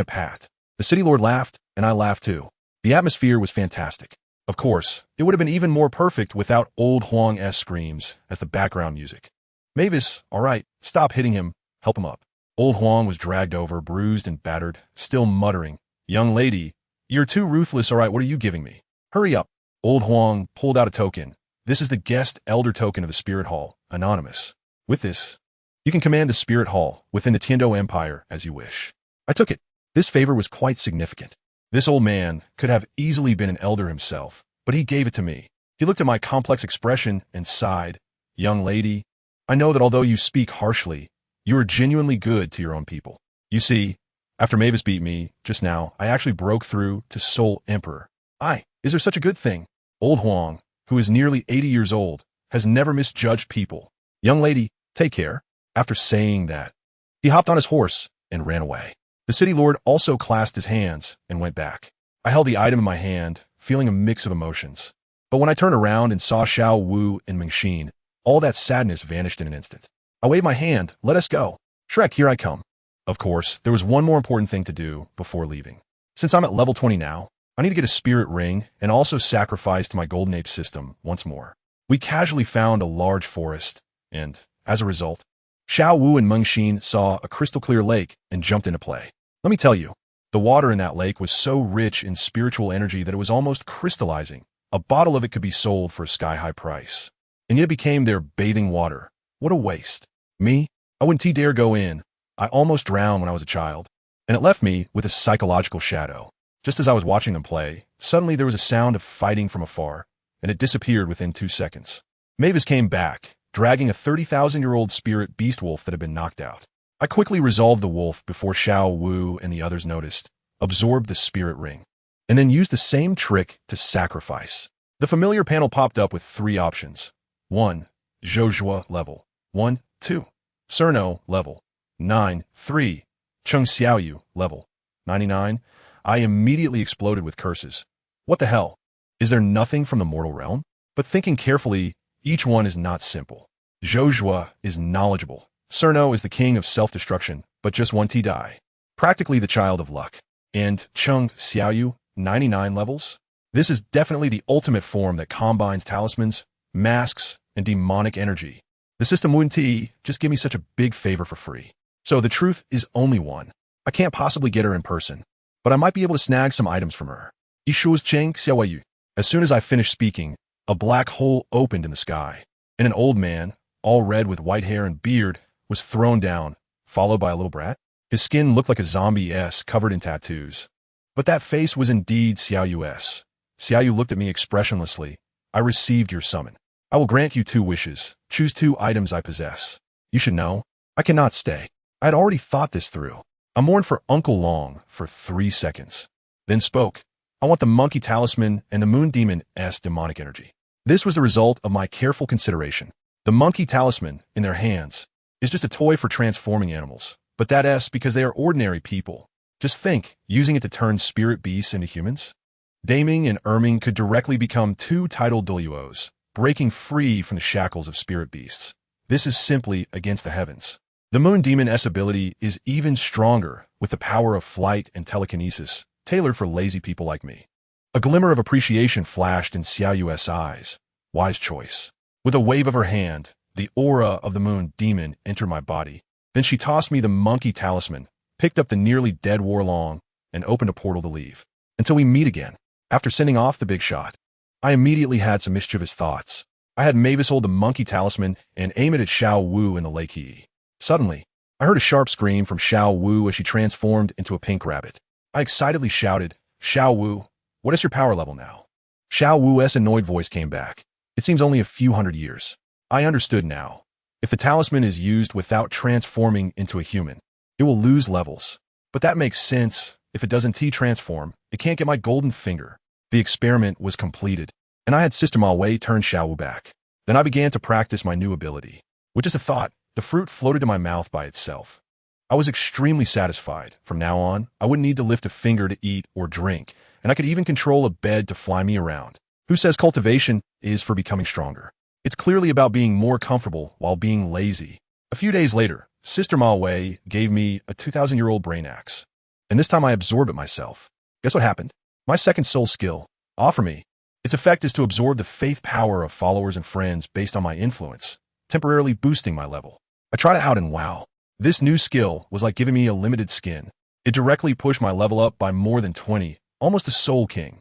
[SPEAKER 1] pat. The city lord laughed, and I laughed too. The atmosphere was fantastic. Of course, it would have been even more perfect without old Huang's screams as the background music. Maiev, all right, stop hitting him, help him up. Old Huang was dragged over, bruised and battered, still muttering, young lady, you're too ruthless, all right, what are you giving me? Hurry up. Old Huang pulled out a token. This is the guest elder token of the Spirit Hall, anonymous. With this, you can command the Spirit Hall within the Tiando Empire as you wish. I took it. This favor was quite significant. This old man could have easily been an elder himself, but he gave it to me. He looked at my complex expression and sighed. Young lady, I know that although you speak harshly, you are genuinely good to your own people. You see, after Maiev beat me just now, I actually broke through to Soul Emperor. Is there such a good thing? Old Huang, who is nearly 80 years old, has never misjudged people. Young lady, take care. After saying that, he hopped on his horse and ran away. The city lord also clasped his hands and went back. I held the item in my hand, feeling a mix of emotions. But when I turned around and saw Xiao Wu and Mengxin, all that sadness vanished in an instant. I waved my hand, let us go. Shrek, here I come. Of course, there was one more important thing to do before leaving. Since I'm at level 20 now, I need to get a spirit ring and also sacrifice to my golden ape system once more. We casually found a large forest, and, as a result, Xiao Wu and Mengxin saw a crystal clear lake and jumped into play. Let me tell you, the water in that lake was so rich in spiritual energy that it was almost crystallizing. A bottle of it could be sold for a sky-high price. And yet it became their bathing water. What a waste. Me? I wouldn't dare go in. I almost drowned when I was a child. And it left me with a psychological shadow. Just as I was watching them play, suddenly there was a sound of fighting from afar, and it disappeared within 2 seconds. Maiev came back, dragging a 30,000-year-old spirit beast wolf that had been knocked out. I quickly resolved the wolf before Xiao Wu and the others noticed, absorbed the spirit ring, and then used the same trick to sacrifice. The familiar panel popped up with 3 options. 1. Zhozhua level. 1, 2. Cerno level. 9, 3. Cheng Xiaoyu level. 99. I immediately exploded with curses. What the hell? Is there nothing from the mortal realm? But thinking carefully, each one is not simple. Zhozhua is knowledgeable. Cerno is the king of self-destruction, but just one die. Practically the child of luck. And Chung Xiaoyu, 99 levels? This is definitely the ultimate form that combines talismans, masks, and demonic energy. The system wouldn't just give me such a big favor for free. So the truth is only one. I can't possibly get her in person, but I might be able to snag some items from her. Ishu's Cheng Xiaoyu. As soon as I finished speaking, a black hole opened in the sky, and an old man, all red with white hair and beard, was thrown down, followed by a little brat. His skin looked like a zombie-s covered in tattoos. But that face was indeed Xiaoyu's. Xiaoyu looked at me expressionlessly. I received your summon. I will grant you 2 wishes. Choose 2 items I possess. You should know, I cannot stay. I had already thought this through. I mourned for Uncle Long for 3 seconds. Then spoke. I want the monkey talisman and the moon demon's demonic energy. This was the result of my careful consideration. The monkey talisman, in their hands, is just a toy for transforming animals. But that's because they are ordinary people. Just think, using it to turn spirit beasts into humans? Daming and Erming could directly become 2 titled Douluos, breaking free from the shackles of spirit beasts. This is simply against the heavens. The moon demon's ability is even stronger, with the power of flight and telekinesis, tailored for lazy people like me. A glimmer of appreciation flashed in Xiaoyu's eyes. Wise choice. With a wave of her hand, the aura of the moon demon entered my body. Then she tossed me the monkey talisman, picked up the nearly dead Warlong, and opened a portal to leave. Until we meet again. After sending off the big shot, I immediately had some mischievous thoughts. I had Maiev hold the monkey talisman and aim it at Xiao Wu in the lake Yi. Suddenly, I heard a sharp scream from Xiao Wu as she transformed into a pink rabbit. I excitedly shouted, Xiao Wu, what is your power level now? Xiao Wu's annoyed voice came back. It seems only a few hundred years. I understood now. If the talisman is used without transforming into a human, it will lose levels. But that makes sense. If it doesn't transform, it can't get my golden finger. The experiment was completed, and I had Sister Maiev turn Xiao Wu back. Then I began to practice my new ability. With just a thought, the fruit floated in my mouth by itself. I was extremely satisfied. From now on, I wouldn't need to lift a finger to eat or drink, and I could even control a bed to fly me around. Who says cultivation is for becoming stronger? It's clearly about being more comfortable while being lazy. A few days later, Sister Maiev gave me a 2,000-year-old brain axe. And this time I absorb it myself. Guess what happened? My second soul skill, Offer Me. Its effect is to absorb the faith power of followers and friends based on my influence, temporarily boosting my level. I tried it out and wow. This new skill was like giving me a limited skin. It directly pushed my level up by more than 20, almost a soul king.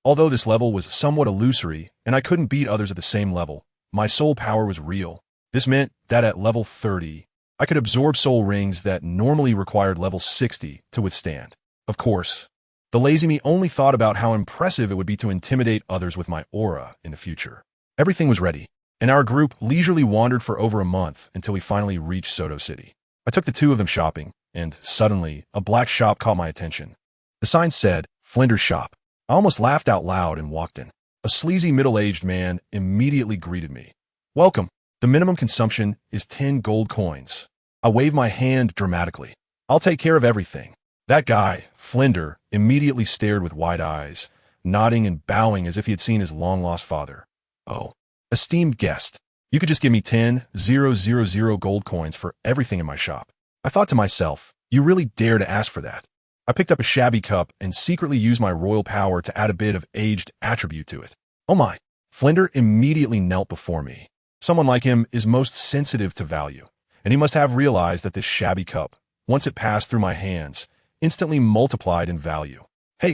[SPEAKER 1] Although this level was somewhat illusory and I couldn't beat others at the same level, my soul power was real. This meant that at level 30, I could absorb soul rings that normally required level 60 to withstand. Of course, the lazy me only thought about how impressive it would be to intimidate others with my aura in the future. Everything was ready, and our group leisurely wandered for over a month until we finally reached Soto City. I took the 2 of them shopping, and suddenly, a black shop caught my attention. The sign said, Flinder's Shop. I almost laughed out loud and walked in. A sleazy middle-aged man immediately greeted me. Welcome. The minimum consumption is 10 gold coins. I waved my hand dramatically. I'll take care of everything. That guy, Flinder, immediately stared with wide eyes, nodding and bowing as if he had seen his long-lost father. Oh, esteemed guest, you could just give me 10,000 gold coins for everything in my shop. I thought to myself, you really dare to ask for that. I picked up a shabby cup and secretly used my royal power to add a bit of aged attribute to it. Oh my! Flinder immediately knelt before me. Someone like him is most sensitive to value, and he must have realized that this shabby cup, once it passed through my hands, instantly multiplied in value. Hey,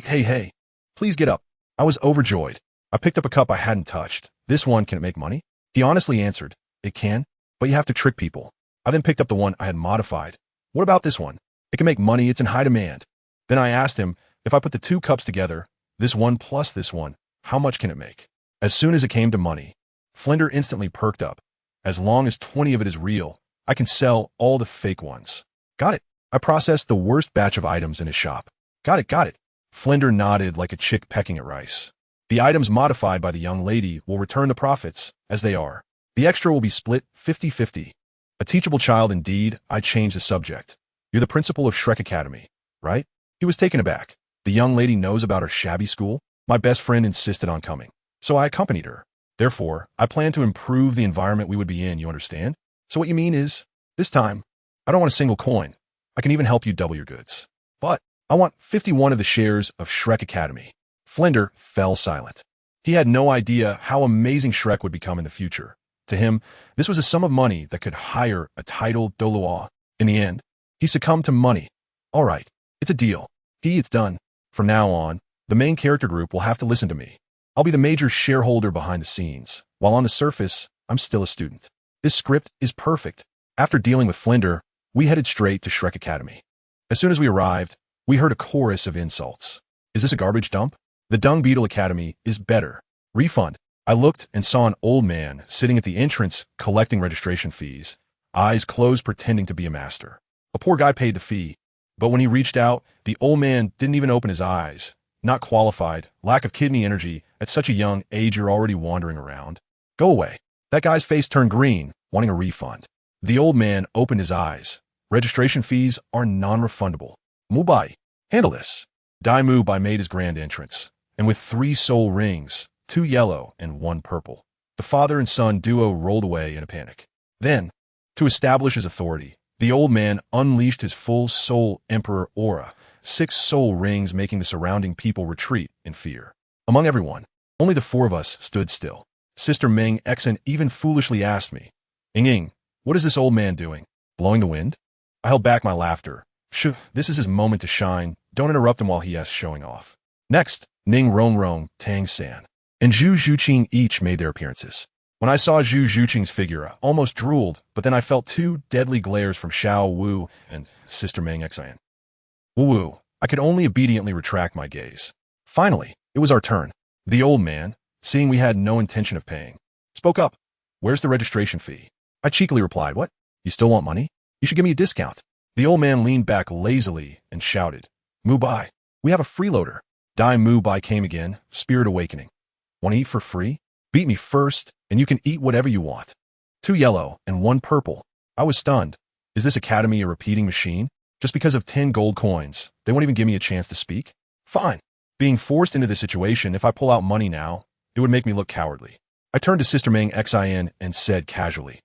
[SPEAKER 1] please get up. I was overjoyed. I picked up a cup I hadn't touched. This one, can it make money? He honestly answered, it can, but you have to trick people. I then picked up the one I had modified. What about this one? It can make money, it's in high demand. Then I asked him, if I put the 2 cups together, this one plus this one, how much can it make? As soon as it came to money, Flinder instantly perked up. As long as 20 of it is real, I can sell all the fake ones. Got it. I processed the worst batch of items in his shop. Got it. Flinder nodded like a chick pecking at rice. The items modified by the young lady will return the profits, as they are. The extra will be split 50-50. A teachable child indeed. I changed the subject. You're the principal of Shrek Academy, right? He was taken aback. The young lady knows about her shabby school? My best friend insisted on coming, so I accompanied her. Therefore, I planned to improve the environment we would be in, you understand? So what you mean is, this time, I don't want a single coin. I can even help you double your goods. But I want 51 of the shares of Shrek Academy. Flinder fell silent. He had no idea how amazing Shrek would become in the future. To him, this was a sum of money that could hire a titled Douluo. In the end, he succumbed to money. All right, it's a deal. It's done. From now on, the main character group will have to listen to me. I'll be the major shareholder behind the scenes, while on the surface, I'm still a student. This script is perfect. After dealing with Flinder, we headed straight to Shrek Academy. As soon as we arrived, we heard a chorus of insults. Is this a garbage dump? The Dung Beetle Academy is better. Refund. I looked and saw an old man sitting at the entrance collecting registration fees, eyes closed pretending to be a master. A poor guy paid the fee, but when he reached out, the old man didn't even open his eyes. Not qualified, lack of kidney energy, at such a young age you're already wandering around. Go away. That guy's face turned green, wanting a refund. The old man opened his eyes. Registration fees are non-refundable. Mubai, handle this. Dai Mubai made his grand entrance, and with 3 soul rings, 2 yellow and 1 purple, the father and son duo rolled away in a panic. Then, to establish his authority, the old man unleashed his full soul emperor aura, 6 soul rings making the surrounding people retreat in fear. Among everyone, only the 4 of us stood still. Sister Meng Xen even foolishly asked me, Ying, what is this old man doing? Blowing the wind? I held back my laughter. Shh, this is his moment to shine. Don't interrupt him while he is showing off. Next, Ning Rong Rong, Tang San, and Zhu Zhuqing each made their appearances. When I saw Zhu Zhuqing's figure, I almost drooled, but then I felt 2 deadly glares from Xiao Wu and Sister Meng Xen. Woo, I could only obediently retract my gaze. Finally, it was our turn. The old man, seeing we had no intention of paying, spoke up. Where's the registration fee? I cheekily replied, what? You still want money? You should give me a discount. The old man leaned back lazily and shouted, Mubai, we have a freeloader. Dai Mubai came again, spirit awakening. Want to eat for free? Beat me first, and you can eat whatever you want. 2 yellow and 1 purple. I was stunned. Is this academy a repeating machine? Just because of 10 gold coins, they won't even give me a chance to speak? Fine. Being forced into this situation, if I pull out money now, it would make me look cowardly. I turned to Sister Meng Xin and said casually,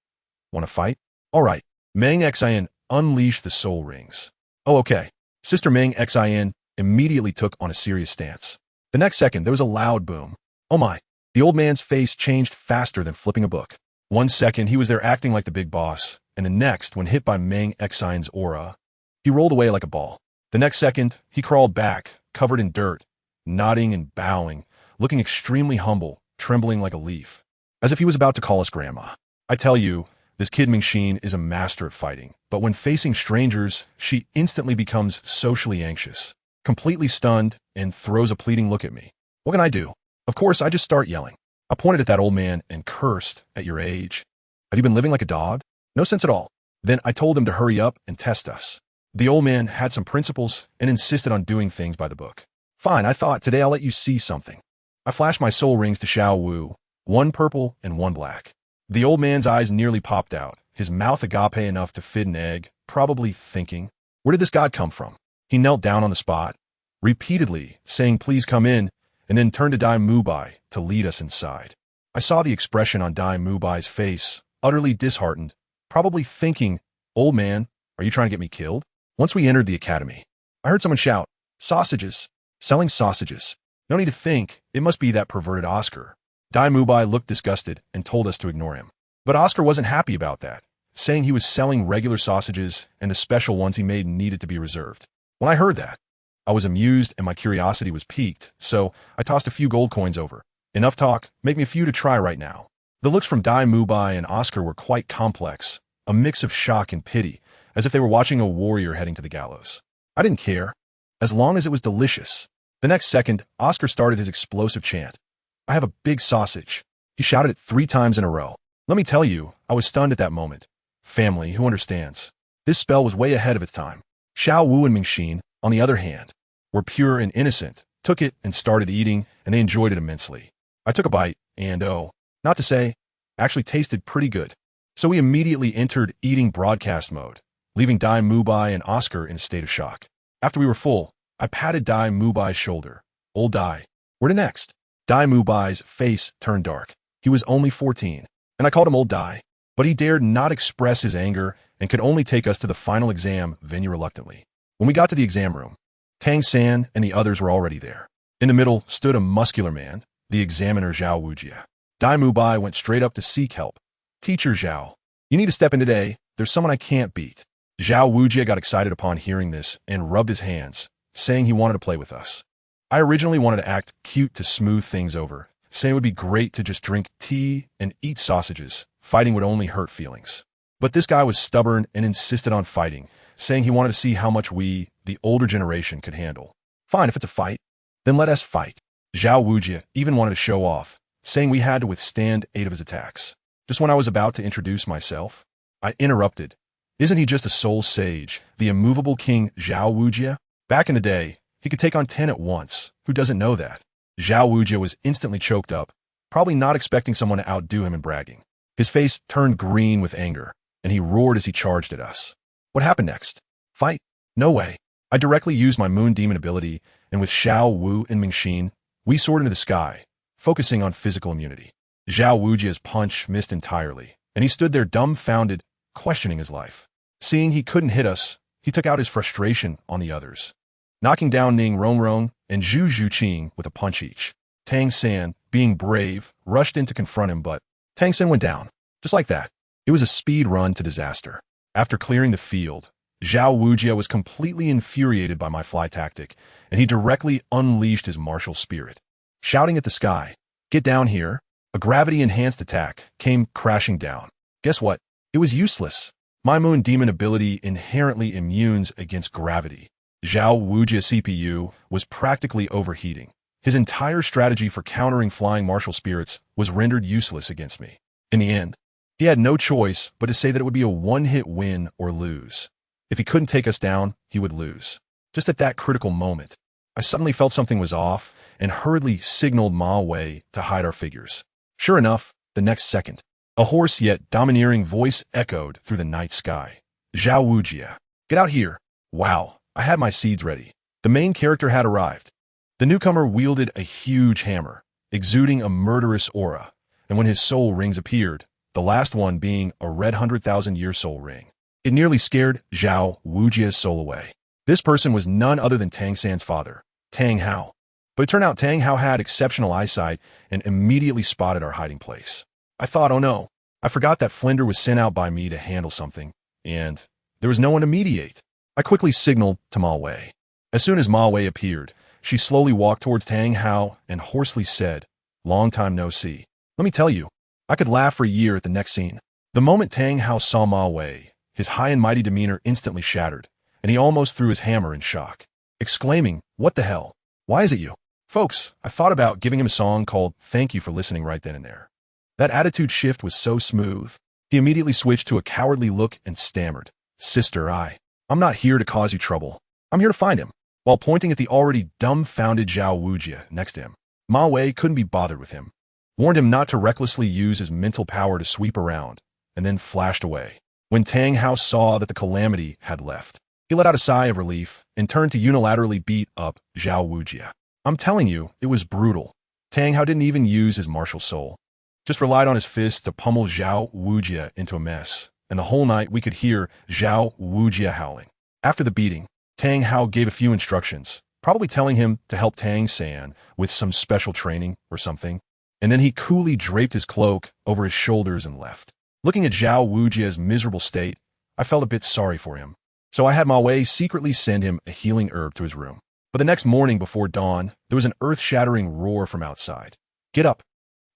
[SPEAKER 1] Want to fight? All right. Meng Xin unleashed the soul rings. Oh, okay. Sister Meng Xin immediately took on a serious stance. The next second, there was a loud boom. Oh my. The old man's face changed faster than flipping a book. 1 second, he was there acting like the big boss, and the next, when hit by Meng Xin's aura, he rolled away like a ball. The next second, he crawled back, covered in dirt, nodding and bowing, looking extremely humble, trembling like a leaf, as if he was about to call us grandma. I tell you, this kid Mingxin is a master at fighting, but when facing strangers, she instantly becomes socially anxious, completely stunned, and throws a pleading look at me. What can I do? Of course, I just start yelling. I pointed at that old man and cursed, at your age. Had you been living like a dog? No sense at all. Then I told him to hurry up and test us. The old man had some principles and insisted on doing things by the book. Fine, I thought, today I'll let you see something. I flashed my soul rings to Xiao Wu, 1 purple and 1 black. The old man's eyes nearly popped out, his mouth agape enough to fit an egg, probably thinking, where did this god come from? He knelt down on the spot, repeatedly saying please come in, and then turned to Dai Mubai to lead us inside. I saw the expression on Dai Mubai's face, utterly disheartened, probably thinking, old man, are you trying to get me killed? Once we entered the academy, I heard someone shout, sausages, selling sausages. No need to think, it must be that perverted Oscar. Dai Mubai looked disgusted and told us to ignore him. But Oscar wasn't happy about that, saying he was selling regular sausages and the special ones he made needed to be reserved. When I heard that, I was amused and my curiosity was piqued, so I tossed a few gold coins over. Enough talk, make me a few to try right now. The looks from Dai Mubai and Oscar were quite complex, a mix of shock and pity, as if they were watching a warrior heading to the gallows. I didn't care, as long as it was delicious. The next second, Oscar started his explosive chant. I have a big sausage. He shouted it 3 times in a row. Let me tell you, I was stunned at that moment. Family, who understands? This spell was way ahead of its time. Xiao Wu and Mingxin, on the other hand, were pure and innocent, took it and started eating, and they enjoyed it immensely. I took a bite, and not to say, actually tasted pretty good. So we immediately entered eating broadcast mode, leaving Dai Mubai and Oscar in a state of shock. After we were full, I patted Dai Mubai's shoulder. Old Dai, Where to next? Dai Mubai's face turned dark. He was only 14, and I called him Old Dai, but he dared not express his anger and could only take us to the final exam venue reluctantly. When we got to the exam room, Tang San and the others were already there. In the middle stood a muscular man, the examiner Zhao Wujie. Dai Mubai went straight up to seek help. Teacher Zhao, you need to step in today. There's someone I can't beat. Zhao Wujie got excited upon hearing this and rubbed his hands, saying he wanted to play with us. I originally wanted to act cute to smooth things over, saying it would be great to just drink tea and eat sausages. Fighting would only hurt feelings. But this guy was stubborn and insisted on fighting, saying he wanted to see how much we, the older generation, could handle. Fine, if it's a fight, then let us fight. Zhao Wujie even wanted to show off, saying we had to withstand 8 of his attacks. Just when I was about to introduce myself, I interrupted. Isn't he just a soul sage, the immovable king Zhao Wujie? Back in the day, he could take on 10 at once. Who doesn't know that? Zhao Wujie was instantly choked up, probably not expecting someone to outdo him in bragging. His face turned green with anger, and he roared as he charged at us. What happened next? Fight? No way. I directly used my moon demon ability, and with Xiao Wu and Mingxin, we soared into the sky, focusing on physical immunity. Zhao Wujie's punch missed entirely, and he stood there dumbfounded, questioning his life. Seeing he couldn't hit us, he took out his frustration on the others, knocking down Ning Rongrong and Zhu Zhuqing with a punch each. Tang San, being brave, rushed in to confront him, but Tang San went down. Just like that. It was a speed run to disaster. After clearing the field, Zhao Wujie was completely infuriated by my fly tactic, and he directly unleashed his martial spirit. Shouting at the sky, "Get down here!" A gravity-enhanced attack came crashing down. Guess what? It was useless. My moon demon ability inherently immunes against gravity. Zhao Wujie's CPU was practically overheating. His entire strategy for countering flying martial spirits was rendered useless against me. In the end, he had no choice but to say that it would be a one-hit win or lose. If he couldn't take us down, he would lose. Just at that critical moment, I suddenly felt something was off and hurriedly signaled Ma Wei to hide our figures. Sure enough, the next second, a hoarse yet domineering voice echoed through the night sky. Zhao Wujie, get out here. Wow, I had my seeds ready. The main character had arrived. The newcomer wielded a huge hammer, exuding a murderous aura, and when his soul rings appeared, the last one being a red 100,000-year soul ring, it nearly scared Zhao Wujie's soul away. This person was none other than Tang San's father, Tang Hao. But it turned out Tang Hao had exceptional eyesight and immediately spotted our hiding place. I thought, oh no, I forgot that Flender was sent out by me to handle something, and there was no one to mediate. I quickly signaled to Ma Wei. As soon as Ma Wei appeared, she slowly walked towards Tang Hao and hoarsely said, "Long time no see." Let me tell you, I could laugh for a year at the next scene. The moment Tang Hao saw Ma Wei, his high and mighty demeanor instantly shattered, and he almost threw his hammer in shock, exclaiming, "What the hell? Why is it you?" Folks, I thought about giving him a song called "Thank You" for listening right then and there. That attitude shift was so smooth. He immediately switched to a cowardly look and stammered, "Sister, I'm not here to cause you trouble. I'm here to find him," while pointing at the already dumbfounded Zhao Wujie next to him. Ma Wei couldn't be bothered with him, warned him not to recklessly use his mental power to sweep around, and then flashed away. When Tang Hao saw that the calamity had left, he let out a sigh of relief and turned to unilaterally beat up Zhao Wujie. I'm telling you, it was brutal. Tang Hao didn't even use his martial soul, just relied on his fists to pummel Zhao Wujie into a mess, and the whole night we could hear Zhao Wujie howling. After the beating, Tang Hao gave a few instructions, probably telling him to help Tang San with some special training or something, and then he coolly draped his cloak over his shoulders and left. Looking at Zhao Wujie's miserable state, I felt a bit sorry for him, so I had Ma Wei secretly send him a healing herb to his room. But the next morning before dawn, there was an earth-shattering roar from outside. "Get up!"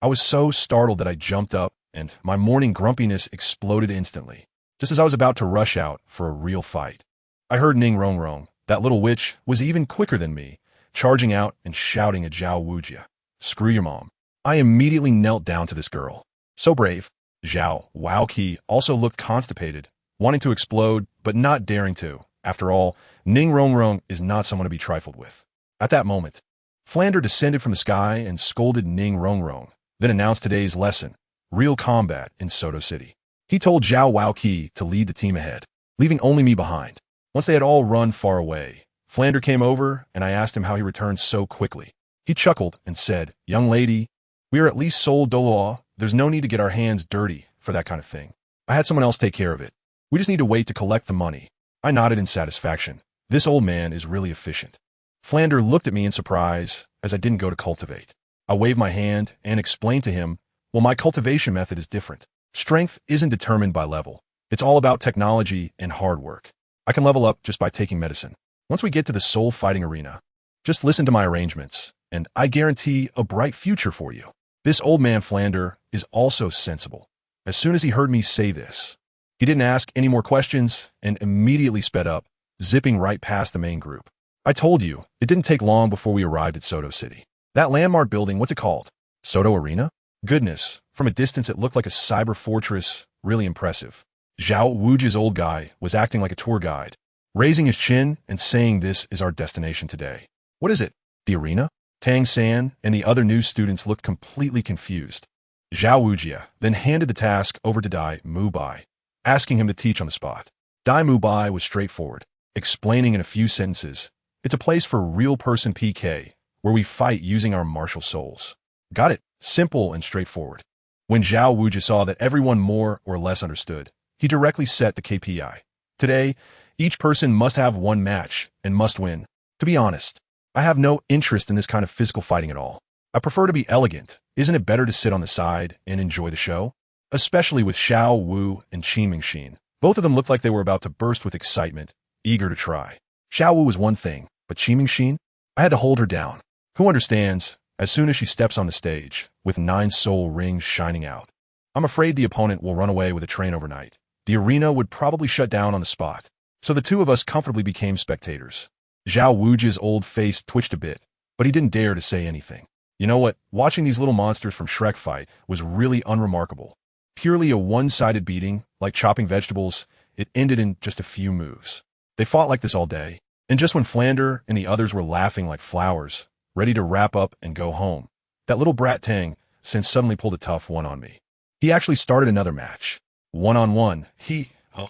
[SPEAKER 1] I was so startled that I jumped up, and my morning grumpiness exploded instantly, just as I was about to rush out for a real fight. I heard Ning Rongrong, that little witch, was even quicker than me, charging out and shouting at Zhao Wujie, "Screw your mom." I immediately knelt down to this girl. So brave. Zhao Waoqi also looked constipated, wanting to explode, but not daring to. After all, Ning Rongrong is not someone to be trifled with. At that moment, Flander descended from the sky and scolded Ning Rongrong, then announced today's lesson, real combat in Soto City. He told Zhao Waoqi to lead the team ahead, leaving only me behind. Once they had all run far away, Flander came over and I asked him how he returned so quickly. He chuckled and said, "Young lady, we are at least sold Douluo. There's no need to get our hands dirty for that kind of thing. I had someone else take care of it. We just need to wait to collect the money." I nodded in satisfaction. This old man is really efficient. Flander looked at me in surprise as I didn't go to cultivate. I waved my hand and explained to him, well, my cultivation method is different. Strength isn't determined by level. It's all about technology and hard work. I can level up just by taking medicine. Once we get to the soul fighting arena, just listen to my arrangements, and I guarantee a bright future for you. This old man Flander is also sensible. As soon as he heard me say this, he didn't ask any more questions and immediately sped up, zipping right past the main group. I told you, it didn't take long before we arrived at Soto City. That landmark building, what's it called? Soto Arena? Goodness, from a distance it looked like a cyber fortress, really impressive. Zhao Wuji's old guy was acting like a tour guide, raising his chin and saying this is our destination today. What is it? The arena? Tang San and the other new students looked completely confused. Zhao Wujia then handed the task over to Dai Mubai, asking him to teach on the spot. Dai Mubai was straightforward, explaining in a few sentences, it's a place for real-person PK, where we fight using our martial souls. Got it? Simple and straightforward. When Zhao Wujia saw that everyone more or less understood, he directly set the KPI. Today, each person must have one match and must win. To be honest, I have no interest in this kind of physical fighting at all. I prefer to be elegant. Isn't it better to sit on the side and enjoy the show? Especially with Xiao Wu and Qin Mingxin. Both of them looked like they were about to burst with excitement, eager to try. Xiao Wu was one thing, but Qin Mingxin? I had to hold her down. Who understands, as soon as she steps on the stage, with 9 soul rings shining out. I'm afraid the opponent will run away with a train overnight. The arena would probably shut down on the spot. So the two of us comfortably became spectators. Zhao Wuji's old face twitched a bit, but he didn't dare to say anything. You know what? Watching these little monsters from Shrek fight was really unremarkable. Purely a one-sided beating, like chopping vegetables, it ended in just a few moves. They fought like this all day, and just when Flander and the others were laughing like flowers, ready to wrap up and go home, that little brat Tang suddenly pulled a tough one on me. He actually started another match. One-on-one,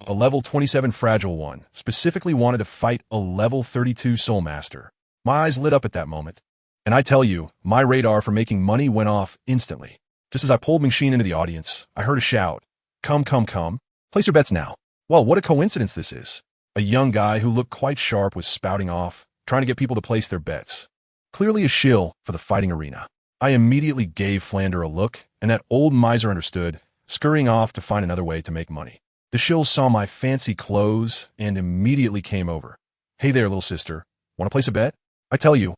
[SPEAKER 1] a level 27 fragile one, specifically wanted to fight a level 32 soul master. My eyes lit up at that moment. And I tell you, my radar for making money went off instantly. Just as I pulled Mingxin into the audience, I heard a shout. Come, come, come. Place your bets now. Well, what a coincidence this is. A young guy who looked quite sharp was spouting off, trying to get people to place their bets. Clearly a shill for the fighting arena. I immediately gave Flander a look, and that old miser understood, scurrying off to find another way to make money. The shill saw my fancy clothes and immediately came over. Hey there, little sister. Want to place a bet? I tell you,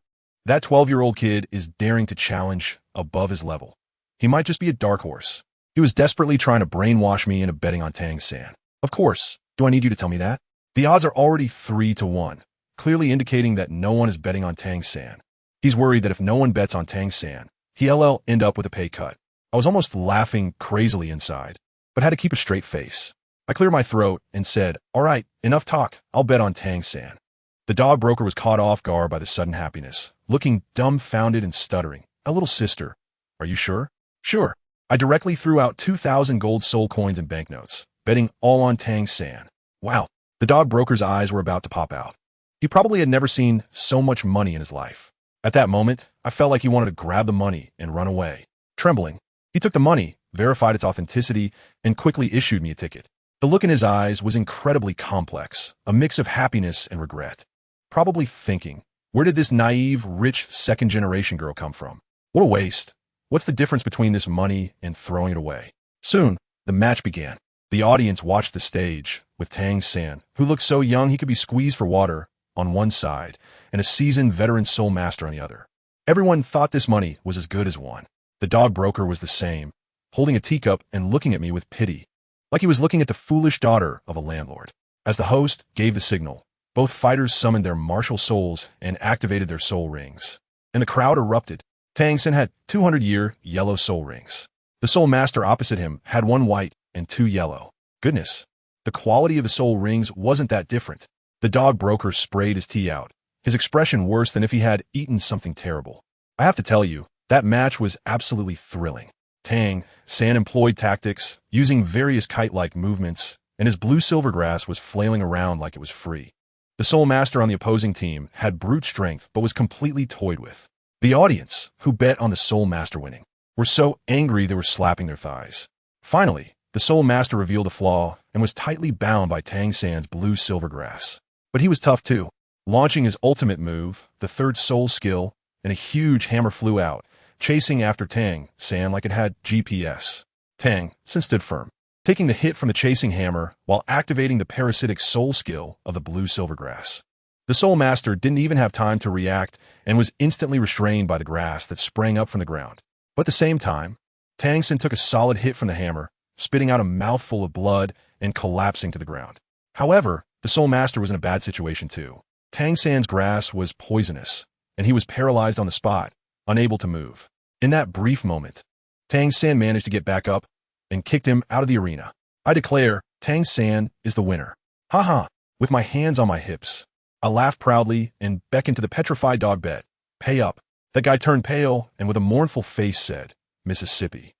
[SPEAKER 1] that 12-year-old kid is daring to challenge above his level. He might just be a dark horse. He was desperately trying to brainwash me into betting on Tang San. Of course. Do I need you to tell me that? The odds are already 3-1, clearly indicating that no one is betting on Tang San. He's worried that if no one bets on Tang San, he'll end up with a pay cut. I was almost laughing crazily inside, but had to keep a straight face. I cleared my throat and said, all right, enough talk. I'll bet on Tang San. The dog broker was caught off guard by the sudden happiness, looking dumbfounded and stuttering. A little sister. Are you sure? Sure. I directly threw out 2,000 gold soul coins and banknotes, betting all on Tang San. Wow. The dog broker's eyes were about to pop out. He probably had never seen so much money in his life. At that moment, I felt like he wanted to grab the money and run away. Trembling, he took the money, verified its authenticity, and quickly issued me a ticket. The look in his eyes was incredibly complex, a mix of happiness and regret. Probably thinking, where did this naive, rich, second-generation girl come from? What a waste. What's the difference between this money and throwing it away? Soon, the match began. The audience watched the stage, with Tang San, who looked so young he could be squeezed for water, on one side, and a seasoned veteran soul master on the other. Everyone thought this money was as good as won. The dog broker was the same, holding a teacup and looking at me with pity, like he was looking at the foolish daughter of a landlord. As the host gave the signal, both fighters summoned their martial souls and activated their soul rings. And the crowd erupted. Tang San had 200-year yellow soul rings. The soul master opposite him had 1 white and 2 yellow. Goodness, the quality of the soul rings wasn't that different. The dog broker sprayed his tea out, his expression worse than if he had eaten something terrible. I have to tell you, that match was absolutely thrilling. Tang San employed tactics, using various kite-like movements, and his blue silvergrass was flailing around like it was free. The soul master on the opposing team had brute strength but was completely toyed with. The audience, who bet on the Soul Master winning, were so angry they were slapping their thighs. Finally, the Soul Master revealed a flaw and was tightly bound by Tang San's blue silver grass. But he was tough too. Launching his ultimate move, the third soul skill, and a huge hammer flew out, chasing after Tang San like it had GPS. Tang San stood firm, taking the hit from the chasing hammer while activating the parasitic soul skill of the blue silver grass. The Soul Master didn't even have time to react and was instantly restrained by the grass that sprang up from the ground. But at the same time, Tang San took a solid hit from the hammer, spitting out a mouthful of blood and collapsing to the ground. However, the Soul Master was in a bad situation too. Tang San's grass was poisonous, and he was paralyzed on the spot, unable to move. In that brief moment, Tang San managed to get back up and kicked him out of the arena. I declare, Tang San is the winner. Haha, with my hands on my hips. I laughed proudly and beckoned to the petrified dog bet. Pay up. That guy turned pale and with a mournful face said, Mississippi.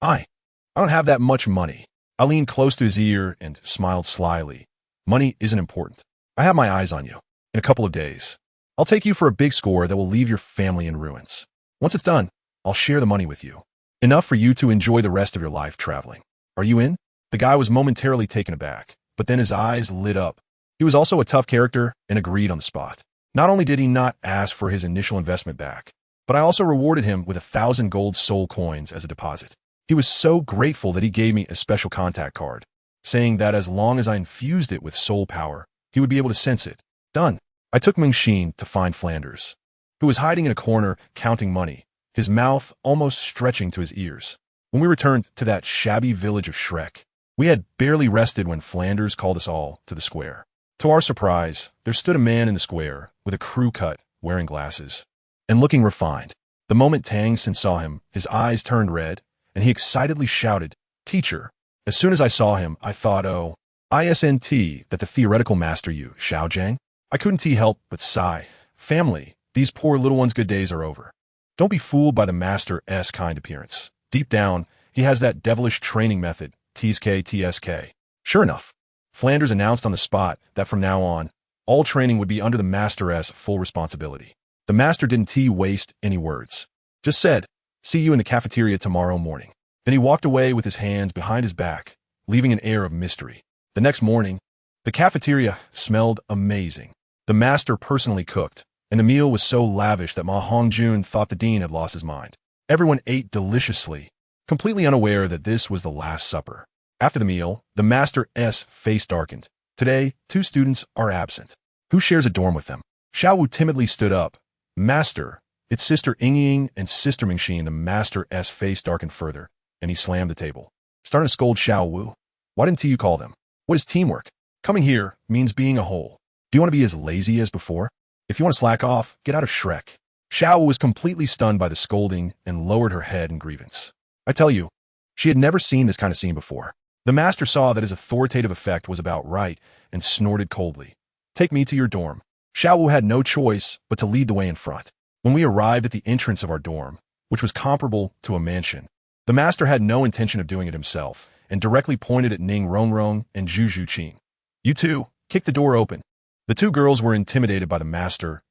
[SPEAKER 1] I don't have that much money. I leaned close to his ear and smiled slyly. Money isn't important. I have my eyes on you. In a couple of days, I'll take you for a big score that will leave your family in ruins. Once it's done, I'll share the money with you. Enough for you to enjoy the rest of your life traveling. Are you in? The guy was momentarily taken aback, but then his eyes lit up. He was also a tough character and agreed on the spot. Not only did he not ask for his initial investment back, but I also rewarded him with 1,000 gold soul coins as a deposit. He was so grateful that he gave me a special contact card, saying that as long as I infused it with soul power, he would be able to sense it. Done. I took Mengxin to find Flanders, who was hiding in a corner counting money, his mouth almost stretching to his ears. When we returned to that shabby village of Shrek, we had barely rested when Flanders called us all to the square. To our surprise, there stood a man in the square with a crew cut, wearing glasses, and looking refined. The moment Tang San saw him, his eyes turned red, and he excitedly shouted, Teacher. As soon as I saw him, I thought, oh, isn't that the theoretical master you, Xiao Zhang? I couldn't help but sigh. Family, these poor little ones' good days are over. Don't be fooled by the master's kind appearance. Deep down, he has that devilish training method, TSK. Sure enough, Flanders announced on the spot that from now on, all training would be under the master's full responsibility. The master didn't waste any words. Just said, see you in the cafeteria tomorrow morning. Then he walked away with his hands behind his back, leaving an air of mystery. The next morning, the cafeteria smelled amazing. The master personally cooked, and the meal was so lavish that Ma Hongjun thought the dean had lost his mind. Everyone ate deliciously, completely unaware that this was the last supper. After the meal, the master's face darkened. Today, 2 students are absent. Who shares a dorm with them? Xiao Wu timidly stood up. Master, it's Sister Yingying and Sister Mengxin. The master's face darkened further, and he slammed the table. Starting to scold Xiao Wu. Why didn't you call them? What is teamwork? Coming here means being a whole. Do you want to be as lazy as before? If you want to slack off, get out of Shrek. Xiao Wu was completely stunned by the scolding and lowered her head in grievance. I tell you, she had never seen this kind of scene before. The master saw that his authoritative effect was about right and snorted coldly. Take me to your dorm. Xiao Wu had no choice but to lead the way in front. When we arrived at the entrance of our dorm, which was comparable to a mansion, the master had no intention of doing it himself and directly pointed at Ning Rongrong and Zhu Zhuqing. You two, kick the door open. The 2 girls were intimidated by the master's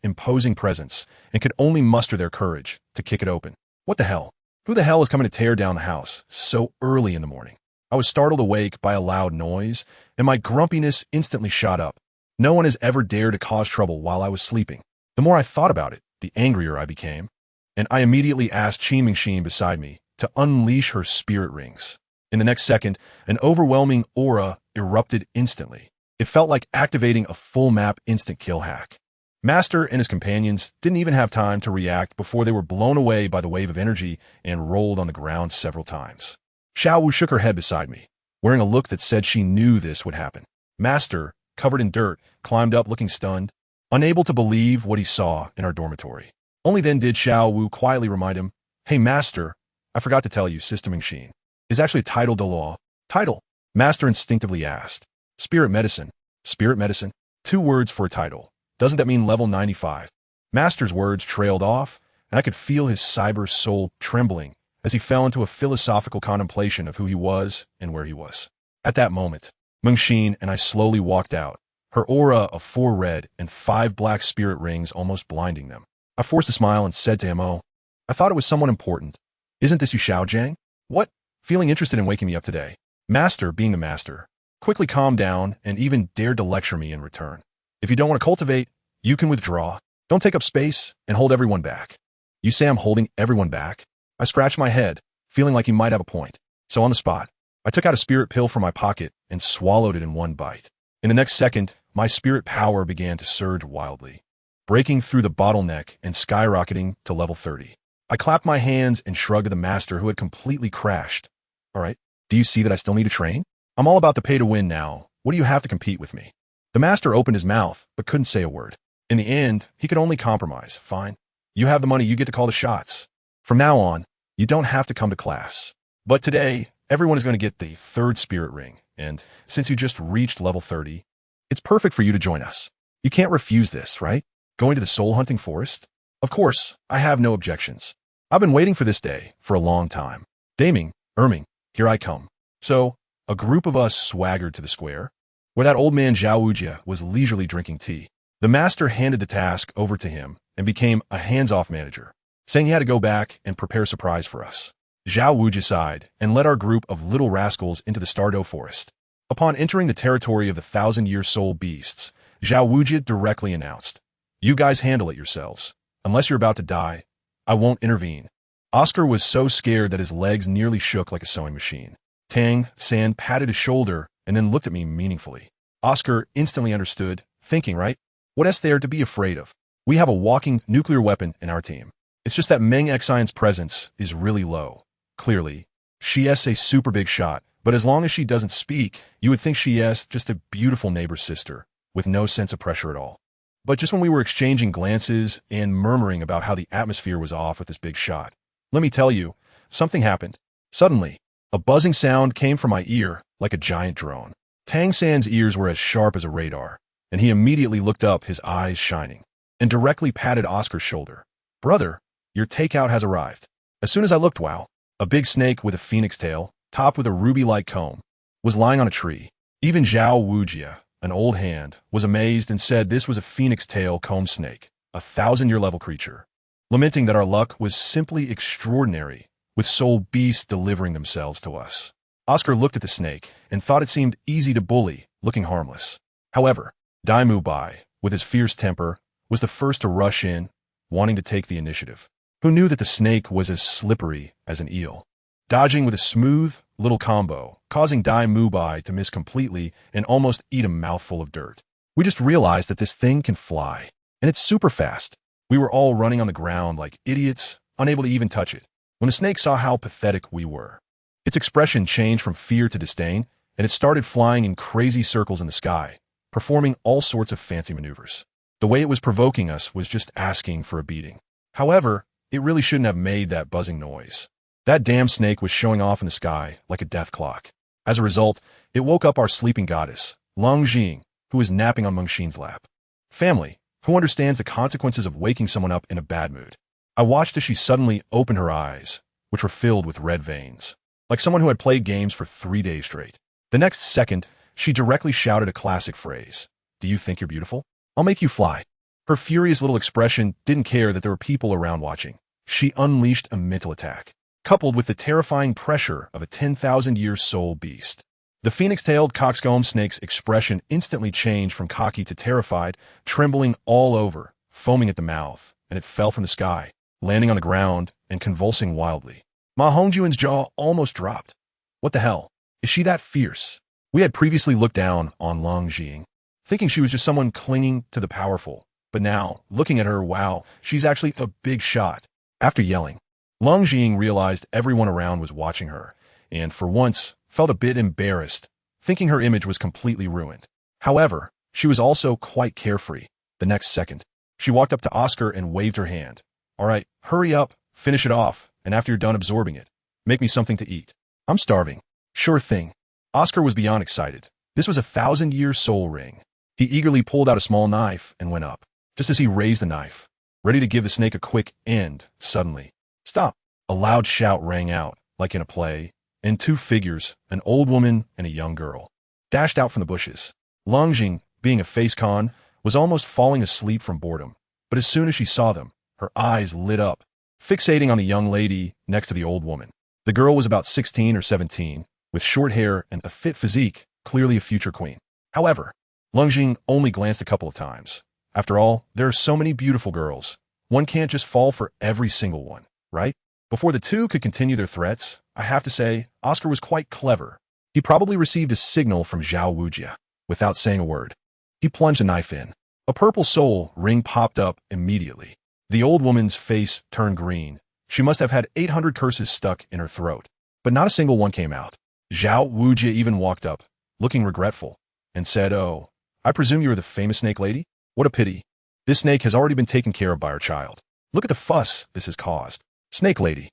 [SPEAKER 1] imposing presence and could only muster their courage to kick it open. What the hell? Who the hell is coming to tear down the house so early in the morning? I was startled awake by a loud noise, and my grumpiness instantly shot up. No one has ever dared to cause trouble while I was sleeping. The more I thought about it, the angrier I became, and I immediately asked Qin Mingxin beside me to unleash her spirit rings. In the next second, an overwhelming aura erupted instantly. It felt like activating a full map instant kill hack. Master and his companions didn't even have time to react before they were blown away by the wave of energy and rolled on the ground several times. Xiao Wu shook her head beside me, wearing a look that said she knew this would happen. Master, covered in dirt, climbed up looking stunned, unable to believe what he saw in our dormitory. Only then did Xiao Wu quietly remind him, Hey Master, I forgot to tell you, Sister Mengxin is actually a title Douluo. Title? Master instinctively asked. Spirit medicine. Spirit medicine? 2 words for a title. Doesn't that mean level 95? Master's words trailed off, and I could feel his cyber soul trembling as he fell into a philosophical contemplation of who he was and where he was. At that moment, Mengxin and I slowly walked out, her aura of 4 red and 5 black spirit rings almost blinding them. I forced a smile and said to him, "Oh, I thought it was someone important. Isn't this you, Xiao Jiang? What? Feeling interested in waking me up today?" Master, being the master, quickly calmed down and even dared to lecture me in return. "If you don't want to cultivate, you can withdraw. Don't take up space and hold everyone back." "You say I'm holding everyone back?" I scratched my head, feeling like he might have a point. So on the spot, I took out a spirit pill from my pocket and swallowed it in one bite. In the next second, my spirit power began to surge wildly, breaking through the bottleneck and skyrocketing to level 30. I clapped my hands and shrugged at the master who had completely crashed. "All right, do you see that I still need to train? I'm all about the pay to win now. What do you have to compete with me?" The master opened his mouth, but couldn't say a word. In the end, he could only compromise. "Fine. You have the money, you get to call the shots. From now on, you don't have to come to class. But today, everyone is going to get the third spirit ring, and since you just reached level 30, it's perfect for you to join us. You can't refuse this, right? Going to the soul hunting forest? Of course, I have no objections. I've been waiting for this day for a long time. Daming, Erming, here I come." So, a group of us swaggered to the square, where that old man Zhao Wujia was leisurely drinking tea. The master handed the task over to him and became a hands-off manager, saying he had to go back and prepare a surprise for us. Zhao Wujia sighed and led our group of little rascals into the Stardow forest. Upon entering the territory of the 1,000-year soul beasts, Zhao Wujia directly announced, "You guys handle it yourselves. Unless you're about to die, I won't intervene." Oscar was so scared that his legs nearly shook like a sewing machine. Tang San patted his shoulder and then looked at me meaningfully. Oscar instantly understood, thinking, right? What is there to be afraid of? We have a walking nuclear weapon in our team. It's just that Meng Xian's presence is really low. Clearly, she is a super big shot, but as long as she doesn't speak, you would think she is just a beautiful neighbor sister, with no sense of pressure at all. But just when we were exchanging glances and murmuring about how the atmosphere was off with this big shot, let me tell you, something happened. Suddenly, a buzzing sound came from my ear like a giant drone. Tang San's ears were as sharp as a radar, and he immediately looked up, his eyes shining, and directly patted Oscar's shoulder. "Brother, your takeout has arrived." As soon as I looked, wow, a big snake with a phoenix tail, topped with a ruby-like comb, was lying on a tree. Even Zhao Wujia, an old hand, was amazed and said this was a phoenix tail comb snake, a 1,000-year level creature, lamenting that our luck was simply extraordinary, with soul beasts delivering themselves to us. Oscar looked at the snake and thought it seemed easy to bully, looking harmless. However, Daimu Bai, with his fierce temper, was the first to rush in, wanting to take the initiative. Who knew that the snake was as slippery as an eel? Dodging with a smooth little combo, causing Daimu Bai to miss completely and almost eat a mouthful of dirt. We just realized that this thing can fly, and it's super fast. We were all running on the ground like idiots, unable to even touch it, when the snake saw how pathetic we were. Its expression changed from fear to disdain, and it started flying in crazy circles in the sky, performing all sorts of fancy maneuvers. The way it was provoking us was just asking for a beating. However, it really shouldn't have made that buzzing noise. That damn snake was showing off in the sky like a death clock. As a result, it woke up our sleeping goddess, Leng Jing, who was napping on Mengxin's lap. Family, who understands the consequences of waking someone up in a bad mood. I watched as she suddenly opened her eyes, which were filled with red veins, like someone who had played games for 3 days straight. The next second, she directly shouted a classic phrase, "Do you think you're beautiful? I'll make you fly." Her furious little expression didn't care that there were people around watching. She unleashed a mental attack, coupled with the terrifying pressure of a 10,000-year soul beast. The phoenix-tailed coxcomb snake's expression instantly changed from cocky to terrified, trembling all over, foaming at the mouth, and it fell from the sky, landing on the ground and convulsing wildly. Ma Hongjuan's jaw almost dropped. What the hell? Is she that fierce? We had previously looked down on Leng Jing, thinking she was just someone clinging to the powerful. But now, looking at her, wow, she's actually a big shot. After yelling, Leng Jing realized everyone around was watching her, and for once, felt a bit embarrassed, thinking her image was completely ruined. However, she was also quite carefree. The next second, she walked up to Oscar and waved her hand. "All right, hurry up, finish it off, and after you're done absorbing it, make me something to eat. I'm starving." "Sure thing." Oscar was beyond excited. This was a 1,000-year soul ring. He eagerly pulled out a small knife and went up. Just as he raised the knife, ready to give the snake a quick end, suddenly, "Stop!" A loud shout rang out, like in a play, and 2 figures, an old woman and a young girl, dashed out from the bushes. Leng Jing, being a face con, was almost falling asleep from boredom, but as soon as she saw them, her eyes lit up, fixating on the young lady next to the old woman. The girl was about 16 or 17, with short hair and a fit physique, clearly a future queen. However, Leng Jing only glanced a couple of times. After all, there are so many beautiful girls. One can't just fall for every single one, right? Before the two could continue their threats, I have to say, Oscar was quite clever. He probably received a signal from Zhao Wujia. Without saying a word, he plunged a knife in. A purple soul ring popped up immediately. The old woman's face turned green. She must have had 800 curses stuck in her throat, but not a single one came out. Zhao Wujia even walked up, looking regretful, and said, "Oh, I presume you are the famous snake lady? What a pity. This snake has already been taken care of by our child. Look at the fuss this has caused. Snake lady.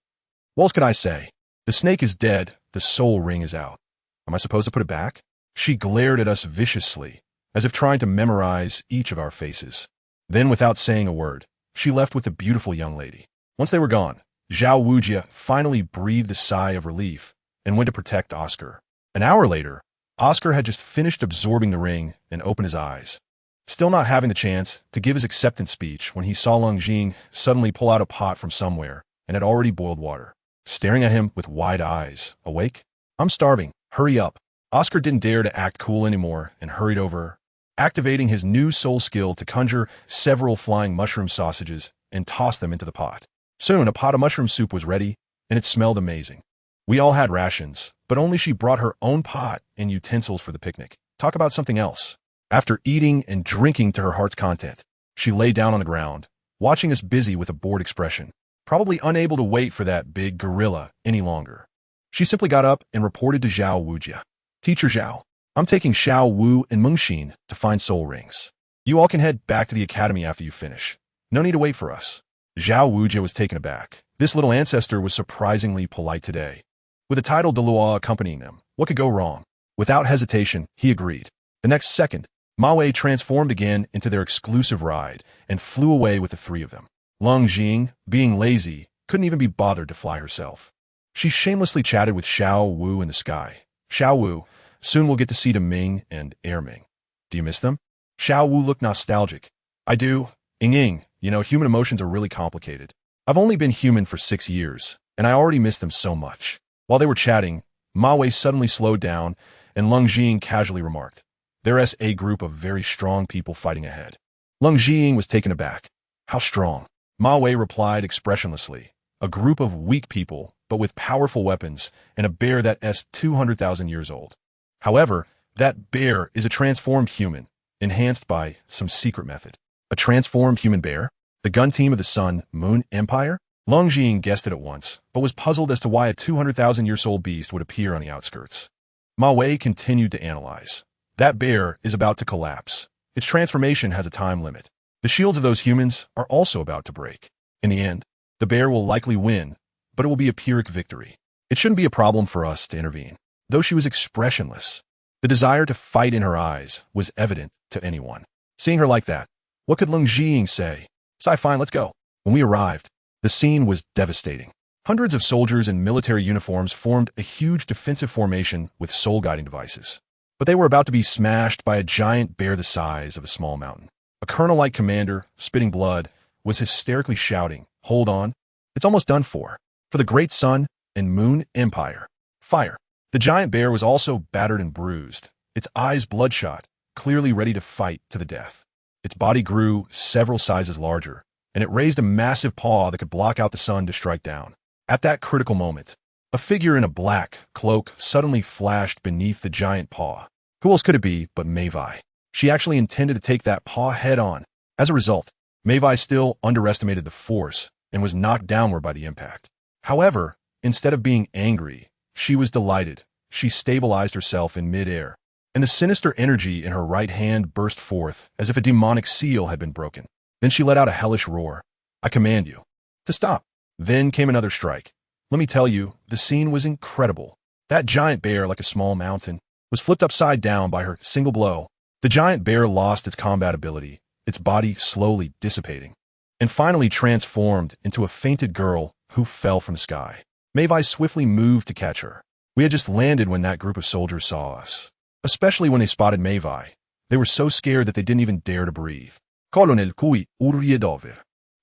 [SPEAKER 1] What else could I say? The snake is dead, the soul ring is out. Am I supposed to put it back?" She glared at us viciously, as if trying to memorize each of our faces. Then, without saying a word, she left with the beautiful young lady. Once they were gone, Zhao Wujia finally breathed a sigh of relief and went to protect Oscar. An hour later, Oscar had just finished absorbing the ring and opened his eyes, still not having the chance to give his acceptance speech when he saw Leng Jing suddenly pull out a pot from somewhere and had already boiled water, staring at him with wide eyes. "Awake? I'm starving. Hurry up." Oscar didn't dare to act cool anymore and hurried over, activating his new soul skill to conjure several flying mushroom sausages and toss them into the pot. Soon, a pot of mushroom soup was ready, and it smelled amazing. We all had rations, but only she brought her own pot and utensils for the picnic. Talk about something else. After eating and drinking to her heart's content, she lay down on the ground, watching us busy with a bored expression, probably unable to wait for that big gorilla any longer. She simply got up and reported to Zhao Wujia. "Teacher Zhao, I'm taking Xiao Wu and Mengxin to find soul rings. You all can head back to the academy after you finish. No need to wait for us." Zhao Wujia was taken aback. This little ancestor was surprisingly polite today. With the title Douluo accompanying them, what could go wrong? Without hesitation, he agreed. The next second, Maiev transformed again into their exclusive ride and flew away with the three of them. Leng Jing, being lazy, couldn't even be bothered to fly herself. She shamelessly chatted with Xiao Wu in the sky. "Xiao Wu, soon we'll get to see Ming and Ming. Do you miss them?" Xiao Wu looked nostalgic. "I do. Ying, human emotions are really complicated. I've only been human for 6 years, and I already miss them so much." While they were chatting, Maiev suddenly slowed down, and Leng Jing casually remarked, "There's a group of very strong people fighting ahead." Leng Jing was taken aback. "How strong?" Maiev replied expressionlessly, "A group of weak people, but with powerful weapons, and a bear that's 200,000 years old. However, that bear is a transformed human, enhanced by some secret method." "A transformed human bear? The gun team of the Sun Moon Empire?" Leng Jing guessed it at once, but was puzzled as to why a 200,000-year-old beast would appear on the outskirts. Maiev continued to analyze. "That bear is about to collapse. Its transformation has a time limit. The shields of those humans are also about to break. In the end, the bear will likely win, but it will be a Pyrrhic victory. It shouldn't be a problem for us to intervene." Though she was expressionless, the desire to fight in her eyes was evident to anyone. Seeing her like that, what could Leng Jing say? "Fine, let's go." When we arrived, the scene was devastating. Hundreds of soldiers in military uniforms formed a huge defensive formation with soul-guiding devices. But they were about to be smashed by a giant bear the size of a small mountain. A colonel-like commander, spitting blood, was hysterically shouting, "Hold on. It's almost done for the great Sun and Moon Empire. Fire." The giant bear was also battered and bruised, its eyes bloodshot, clearly ready to fight to the death. Its body grew several sizes larger, and it raised a massive paw that could block out the sun to strike down. At that critical moment, a figure in a black cloak suddenly flashed beneath the giant paw. Who else could it be but Maiev? She actually intended to take that paw head-on. As a result, Maiev still underestimated the force and was knocked downward by the impact. However, instead of being angry, she was delighted. She stabilized herself in mid-air, and the sinister energy in her right hand burst forth as if a demonic seal had been broken. Then she let out a hellish roar. "I command you to stop." Then came another strike. Let me tell you, the scene was incredible. That giant bear, like a small mountain, was flipped upside down by her single blow. The giant bear lost its combat ability, its body slowly dissipating, and finally transformed into a fainted girl who fell from the sky. Maiev swiftly moved to catch her. We had just landed when that group of soldiers saw us. Especially when they spotted Maiev. They were so scared that they didn't even dare to breathe. "Colonel Kui Uriedover."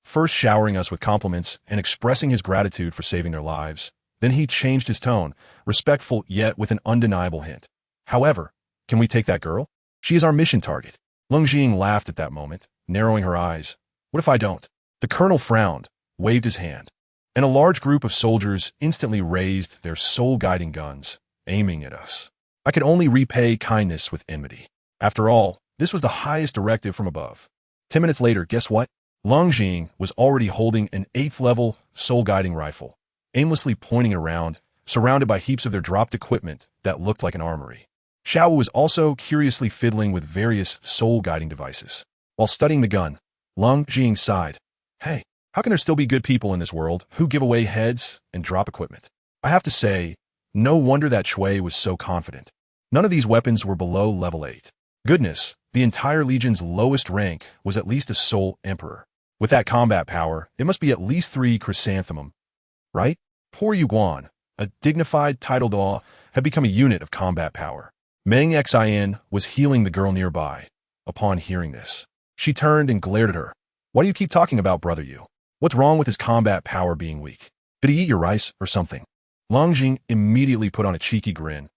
[SPEAKER 1] first showering us with compliments and expressing his gratitude for saving their lives. Then he changed his tone, respectful yet with an undeniable hint. However, can we take that girl? She is our mission target. Leng Jiying laughed at that moment, narrowing her eyes. What if I don't? The colonel frowned, waved his hand, and a large group of soldiers instantly raised their soul-guiding guns, aiming at us. I could only repay kindness with enmity. After all, this was the highest directive from above. 10 minutes later, guess what? Leng Jiying was already holding an 8th-level soul-guiding rifle, aimlessly pointing around, surrounded by heaps of their dropped equipment that looked like an armory. Xiao Wu was also curiously fiddling with various soul-guiding devices. While studying the gun, Leng Jiying sighed. Hey, how can there still be good people in this world who give away heads and drop equipment? I have to say, no wonder that Chui was so confident. None of these weapons were below level 8. Goodness, the entire legion's lowest rank was at least a soul emperor. With that combat power, it must be at least 3 chrysanthemum, right? Poor Yu Guan, a dignified title Dalu, had become a unit of combat power. Maiev was healing the girl nearby. Upon hearing this, she turned and glared at her. Why do you keep talking about Brother Yu? What's wrong with his combat power being weak? Did he eat your rice or something? Leng Jiying immediately put on a cheeky grin.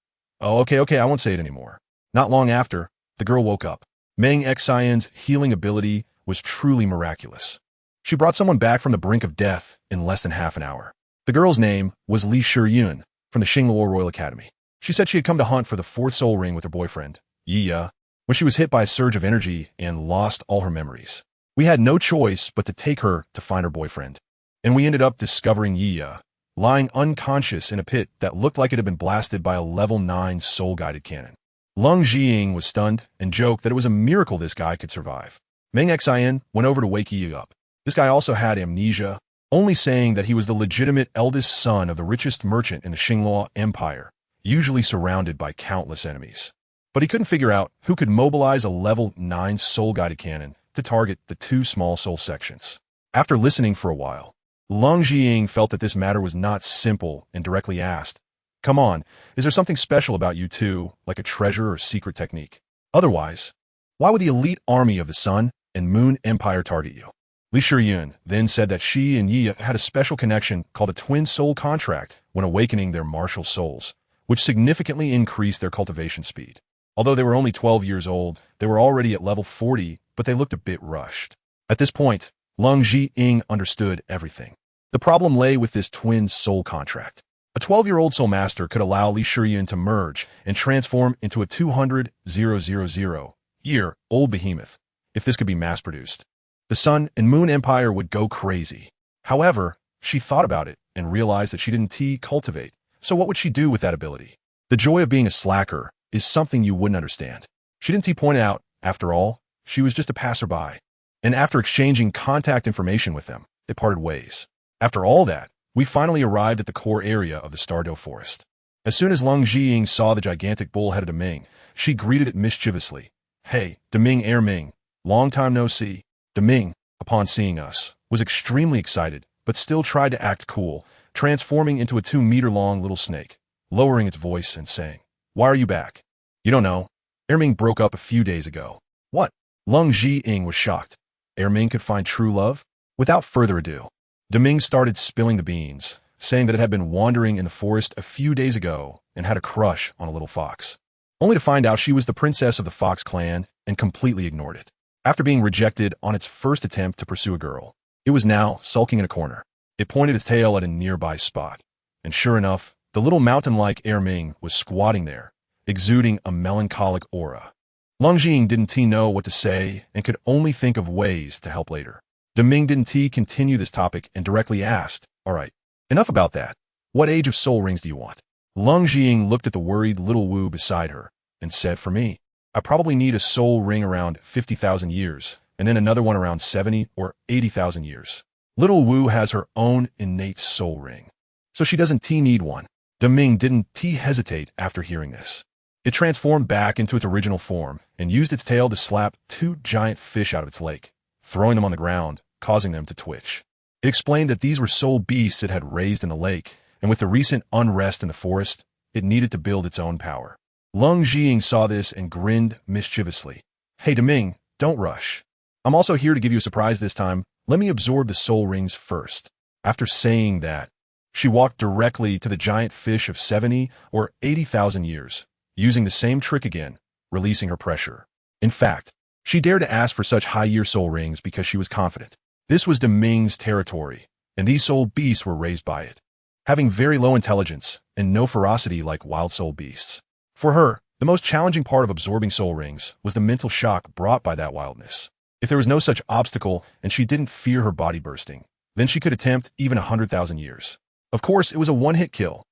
[SPEAKER 1] Oh, okay, I won't say it anymore. Not long after, the girl woke up. Maiev healing ability was truly miraculous. She brought someone back from the brink of death in less than half an hour. The girl's name was Li Shiyun from the Xingluo Royal Academy. She said she had come to hunt for the 4th soul ring with her boyfriend, Yiya, when she was hit by a surge of energy and lost all her memories. We had no choice but to take her to find her boyfriend. And we ended up discovering Yiya, lying unconscious in a pit that looked like it had been blasted by a level 9 soul-guided cannon. Leng Jiying was stunned and joked that it was a miracle this guy could survive. Maiev went over to wake Yiya up. This guy also had amnesia, only saying that he was the legitimate eldest son of the richest merchant in the Xingluo Empire, usually surrounded by countless enemies. But he couldn't figure out who could mobilize a level 9 soul-guided cannon to target the 2 small soul sections. After listening for a while, Leng Jiying felt that this matter was not simple and directly asked, "Come on, is there something special about you two, like a treasure or secret technique? Otherwise, why would the elite army of the Sun and Moon Empire target you?" Li Shiyun then said that she and Yiya had a special connection called a twin soul contract when awakening their martial souls, which significantly increased their cultivation speed. Although they were only 12 years old, they were already at level 40, but they looked a bit rushed. At this point, Leng Jiying understood everything. The problem lay with this twin soul contract. A 12-year-old soul master could allow Li Shiyun to merge and transform into a 200,000-year-old behemoth. If this could be mass-produced, the Sun and Moon Empire would go crazy. However, she thought about it and realized that she didn't cultivate. So what would she do with that ability? The joy of being a slacker is something you wouldn't understand. She didn't point out, after all, she was just a passerby. And after exchanging contact information with them, they parted ways. After all that, we finally arrived at the core area of the Douluo forest. As soon as Leng Jiying saw the gigantic bull-headed Deming, she greeted it mischievously. "Hey, Deming Ming, long time no see." Deming, upon seeing us, was extremely excited, but still tried to act cool, transforming into a 2-meter-long little snake, lowering its voice and saying, "Why are you back?" "You don't know. Ming broke up a few days ago." "What?" Leng Jiying was shocked. Ming could find true love? Without further ado, Deming started spilling the beans, saying that it had been wandering in the forest a few days ago and had a crush on a little fox, only to find out she was the princess of the Fox clan and completely ignored it. After being rejected on its first attempt to pursue a girl, it was now sulking in a corner. It pointed its tail at a nearby spot, and sure enough, the little mountain-like Ming was squatting there, exuding a melancholic aura. Leng Jiying didn't know what to say and could only think of ways to help later. Deming didn't continue this topic and directly asked, "All right, enough about that. What age of soul rings do you want?" Leng Jiying looked at the worried little Wu beside her and said, "For me, I probably need a soul ring around 50,000 years, and then another one around 70 or 80,000 years. Little Wu has her own innate soul ring, so she doesn't need one." Deming didn't hesitate after hearing this. It transformed back into its original form and used its tail to slap 2 giant fish out of its lake, throwing them on the ground, causing them to twitch. It explained that these were soul beasts it had raised in the lake, and with the recent unrest in the forest, it needed to build its own power. Leng Jiying saw this and grinned mischievously. "Hey Deming, don't rush. I'm also here to give you a surprise this time." Let me absorb the soul rings first. After saying that, she walked directly to the giant fish of 70 or 80,000 years, using the same trick again, releasing her pressure. In fact, she dared to ask for such high-year soul rings because she was confident. This was Deming's territory, and these soul beasts were raised by it, having very low intelligence and no ferocity like wild soul beasts. For her, the most challenging part of absorbing soul rings was the mental shock brought by that wildness. If there was no such obstacle and she didn't fear her body bursting, then she could attempt even 100,000 years. Of course, it was a one-hit kill.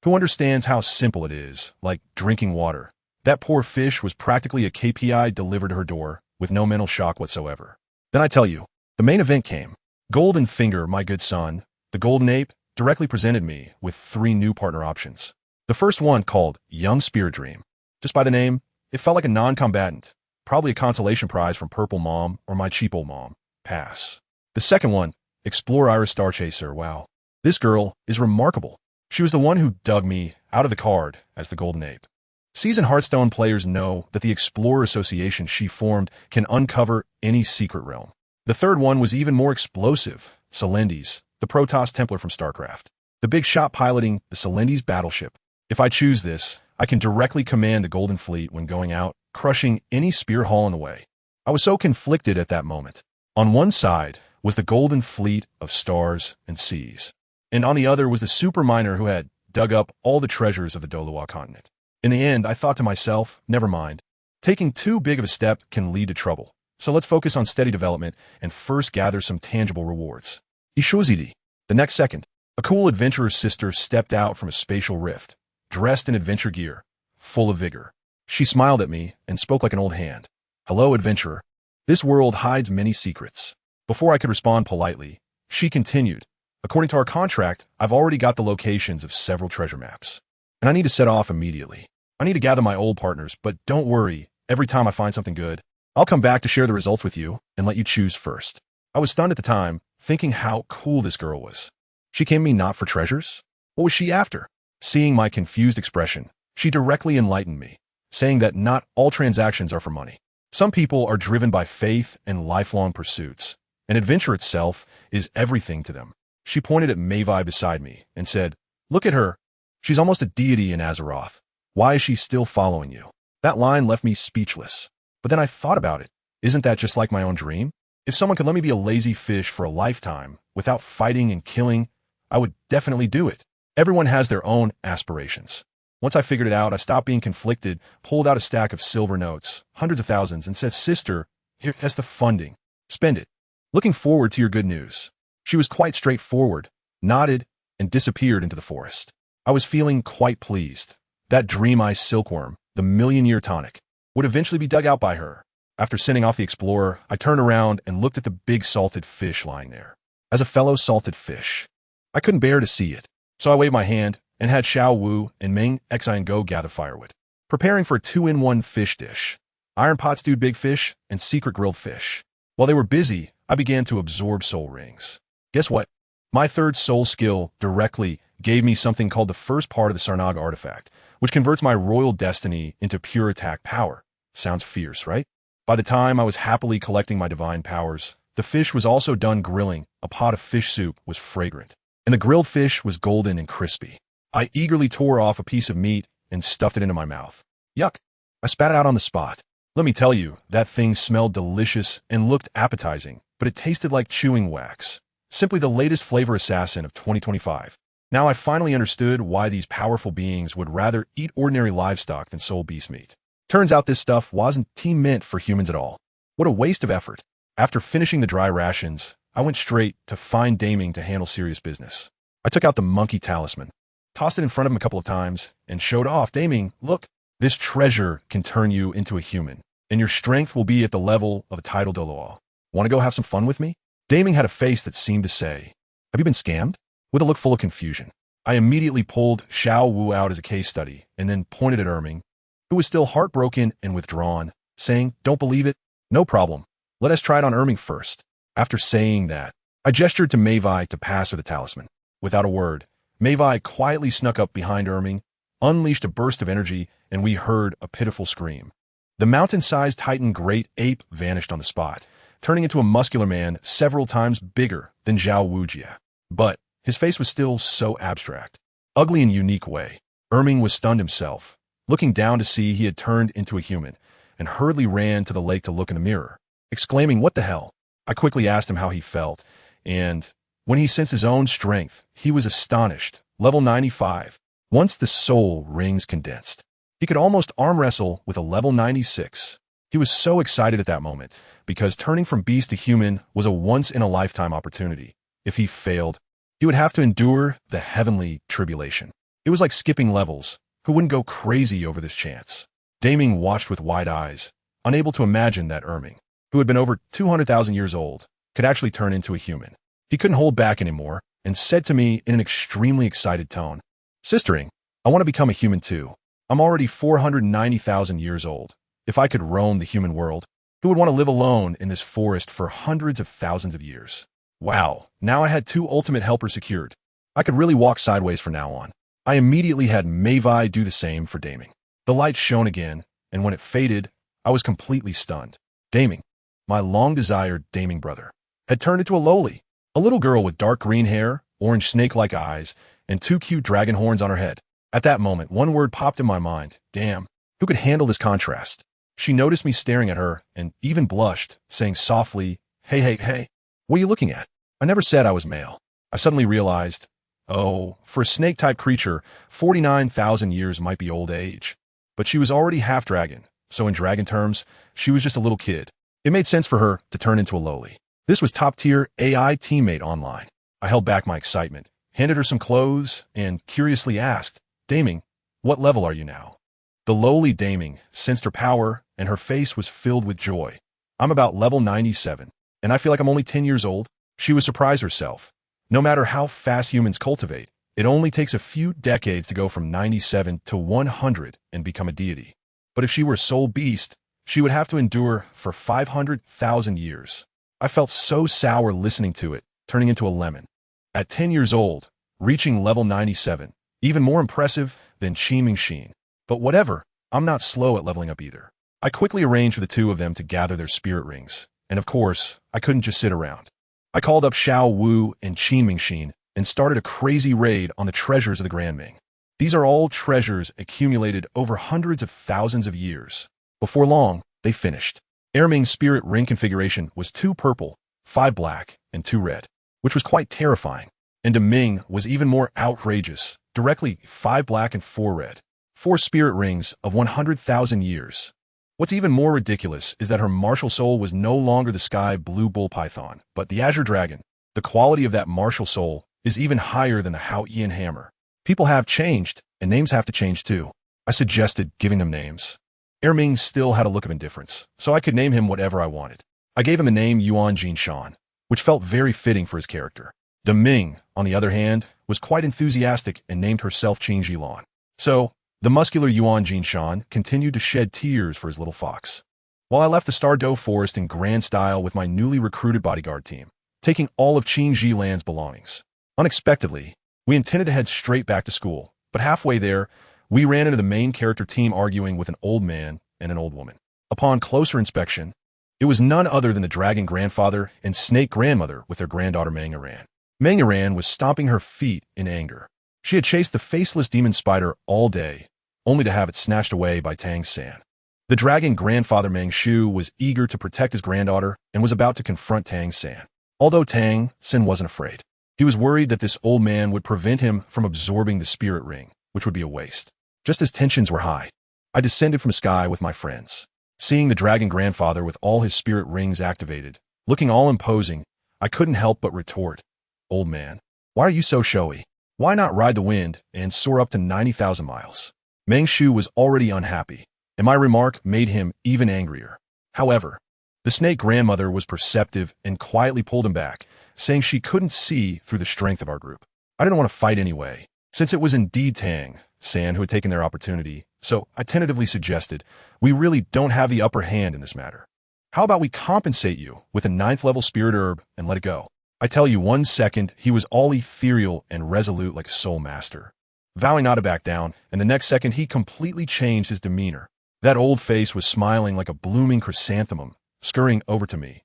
[SPEAKER 1] Who understands how simple it is, like drinking water? That poor fish was practically a KPI delivered to her door, with no mental shock whatsoever. Then I tell you, the main event came. Golden Finger, my good son, the golden ape, directly presented me with 3 new partner options. The first one, called Young Spirit Dream. Just by the name, it felt like a non-combatant, probably a consolation prize from Purple Mom or my cheap old mom. Pass. The second one, Explore Iris Starchaser. Wow. This girl is remarkable. She was the one who dug me out of the card as the golden ape. Seasoned Hearthstone players know that the Explorer Association she formed can uncover any secret realm. The third one was even more explosive, Selendes, the Protoss Templar from StarCraft. The big shot piloting the Selendes battleship. If I choose this, I can directly command the Golden Fleet when going out, crushing any spear haul on the way. I was so conflicted at that moment. On one side was the Golden Fleet of stars and seas, and on the other was the super miner who had dug up all the treasures of the Douluo continent. In the end, I thought to myself, never mind. Taking too big of a step can lead to trouble. So let's focus on steady development and first gather some tangible rewards. Ishuzidi. The next second, a cool adventurer's sister stepped out from a spatial rift, dressed in adventure gear, full of vigor. She smiled at me and spoke like an old hand. Hello, adventurer. This world hides many secrets. Before I could respond politely, she continued. According to our contract, I've already got the locations of several treasure maps, and I need to set off immediately. I need to gather my old partners, but don't worry, every time I find something good, I'll come back to share the results with you and let you choose first. I was stunned at the time, thinking how cool this girl was. She came to me not for treasures? What was she after? Seeing my confused expression, she directly enlightened me, saying that not all transactions are for money. Some people are driven by faith and lifelong pursuits, and adventure itself is everything to them. She pointed at Maiev beside me and said, "Look at her. She's almost a deity in Azeroth. Why is she still following you?" That line left me speechless. But then I thought about it. Isn't that just like my own dream? If someone could let me be a lazy fish for a lifetime without fighting and killing, I would definitely do it. Everyone has their own aspirations. Once I figured it out, I stopped being conflicted, pulled out a stack of silver notes, hundreds of thousands, and said, "Sister, here's the funding. Spend it. Looking forward to your good news." She was quite straightforward, nodded, and disappeared into the forest. I was feeling quite pleased. That dream-eye silkworm, the million-year tonic, would eventually be dug out by her. After sending off the explorer, I turned around and looked at the big salted fish lying there. As a fellow salted fish, I couldn't bear to see it, so I waved my hand and had Xiao Wu and Meng Xi go gather firewood, preparing for a 2-in-1 fish dish: iron pot stewed big fish and secret grilled fish. While they were busy, I began to absorb soul rings. Guess what? My third soul skill directly gave me something called the first part of the Sarnaga artifact, which converts my royal destiny into pure attack power. Sounds fierce, right? By the time I was happily collecting my divine powers, the fish was also done grilling. A pot of fish soup was fragrant, and the grilled fish was golden and crispy. I eagerly tore off a piece of meat and stuffed it into my mouth. Yuck! I spat it out on the spot. Let me tell you, that thing smelled delicious and looked appetizing, but it tasted like chewing wax. Simply the latest flavor assassin of 2025. Now I finally understood why these powerful beings would rather eat ordinary livestock than soul beast meat. Turns out this stuff wasn't meant for humans at all. What a waste of effort. After finishing the dry rations, I went straight to find Daming to handle serious business. I took out the monkey talisman, tossed it in front of him a couple of times, and showed off. "Daming, look, this treasure can turn you into a human, and your strength will be at the level of a tidal Douluo. Want to go have some fun with me?" Daming had a face that seemed to say, "Have you been scammed?" With a look full of confusion. I immediately pulled Xiao Wu out as a case study and then pointed at Erming, who was still heartbroken and withdrawn, saying, "Don't believe it? No problem. Let us try it on Erming first." After saying that, I gestured to Maiev to pass her the talisman. Without a word, Maiev quietly snuck up behind Erming, unleashed a burst of energy, and we heard a pitiful scream. The mountain-sized Titan great ape vanished on the spot, turning into a muscular man several times bigger than Zhao Wujia. But his face was still so abstract, ugly in a unique way. Erming was stunned himself, looking down to see he had turned into a human, and hurriedly ran to the lake to look in the mirror, exclaiming, "What the hell?" I quickly asked him how he felt, and when he sensed his own strength, he was astonished. Level 95. Once the soul rings condensed, he could almost arm wrestle with a level 96. He was so excited at that moment, because turning from beast to human was a once-in-a-lifetime opportunity. If he failed, he would have to endure the heavenly tribulation. It was like skipping levels. Who wouldn't go crazy over this chance? Daming watched with wide eyes, unable to imagine that Erming, who had been over 200,000 years old, could actually turn into a human. He couldn't hold back anymore, and said to me in an extremely excited tone, "Sistering, I want to become a human too. I'm already 490,000 years old. If I could roam the human world, who would want to live alone in this forest for hundreds of thousands of years?" Wow, now I had two ultimate helpers secured. I could really walk sideways from now on. I immediately had Maiev do the same for Daming. The light shone again, and when it faded, I was completely stunned. Daming, my long-desired Daming brother, had turned into a lowly, a little girl with dark green hair, orange snake-like eyes, and two cute dragon horns on her head. At that moment, one word popped in my mind. Damn, who could handle this contrast? She noticed me staring at her and even blushed, saying softly, Hey, what are you looking at? I never said I was male. I suddenly realized, oh, for a snake-type creature, 49,000 years might be old age. But she was already half-dragon, so in dragon terms, she was just a little kid. It made sense for her to turn into a lowly. This was top-tier AI teammate online. I held back my excitement, handed her some clothes, and curiously asked, Daming, what level are you now? The lowly Daming sensed her power, and her face was filled with joy. I'm about level 97, and I feel like I'm only 10 years old. She was surprised herself. No matter how fast humans cultivate, it only takes a few decades to go from 97 to 100 and become a deity. But if she were a soul beast, she would have to endure for 500,000 years. I felt so sour listening to it, turning into a lemon. At 10 years old, reaching level 97, even more impressive than Qiming. But whatever, I'm not slow at leveling up either. I quickly arranged for the two of them to gather their spirit rings, and of course, I couldn't just sit around. I called up Xiao Wu and Qiming and started a crazy raid on the treasures of the Grand Ming. These are all treasures accumulated over hundreds of thousands of years. Before long, they finished. Erming's spirit ring configuration was 2 purple, 5 black, and 2 red, which was quite terrifying. And De Ming was even more outrageous, directly 5 black and 4 red. 4 spirit rings of 100,000 years. What's even more ridiculous is that her martial soul was no longer the sky blue bull python, but the azure dragon. The quality of that martial soul is even higher than the Hao Ian hammer. People have changed, and names have to change too. I suggested giving them names. Erming still had a look of indifference, so I could name him whatever I wanted. I gave him the name Yuan Jinshan, which felt very fitting for his character. De Ming, on the other hand, was quite enthusiastic and named herself Qing Jilan. So, the muscular Yuan Jinshan continued to shed tears for his little fox, while I left the Douluo forest in grand style with my newly recruited bodyguard team, taking all of Qing Jilan's belongings. Unexpectedly, we intended to head straight back to school, but halfway there, we ran into the main character team arguing with an old man and an old woman. Upon closer inspection, it was none other than the dragon grandfather and snake grandmother with their granddaughter Maiev. Maiev was stomping her feet in anger. She had chased the faceless demon spider all day, only to have it snatched away by Tang San. The dragon grandfather Meng Shu was eager to protect his granddaughter and was about to confront Tang San. Although Tang San wasn't afraid, he was worried that this old man would prevent him from absorbing the spirit ring, which would be a waste. Just as tensions were high, I descended from the sky with my friends. Seeing the dragon grandfather with all his spirit rings activated, looking all imposing, I couldn't help but retort, "Old man, why are you so showy? Why not ride the wind and soar up to 90,000 miles? Meng Shu was already unhappy, and my remark made him even angrier. However, the snake grandmother was perceptive and quietly pulled him back, saying she couldn't see through the strength of our group. I didn't want to fight anyway, since it was indeed Tang San who had taken their opportunity, so I tentatively suggested, we really don't have the upper hand in this matter. How about we compensate you with a 9th level spirit herb and let it go? I tell you, 1 second, he was all ethereal and resolute like a soul master, vowing not to back down, and the next second he completely changed his demeanor. That old face was smiling like a blooming chrysanthemum, scurrying over to me.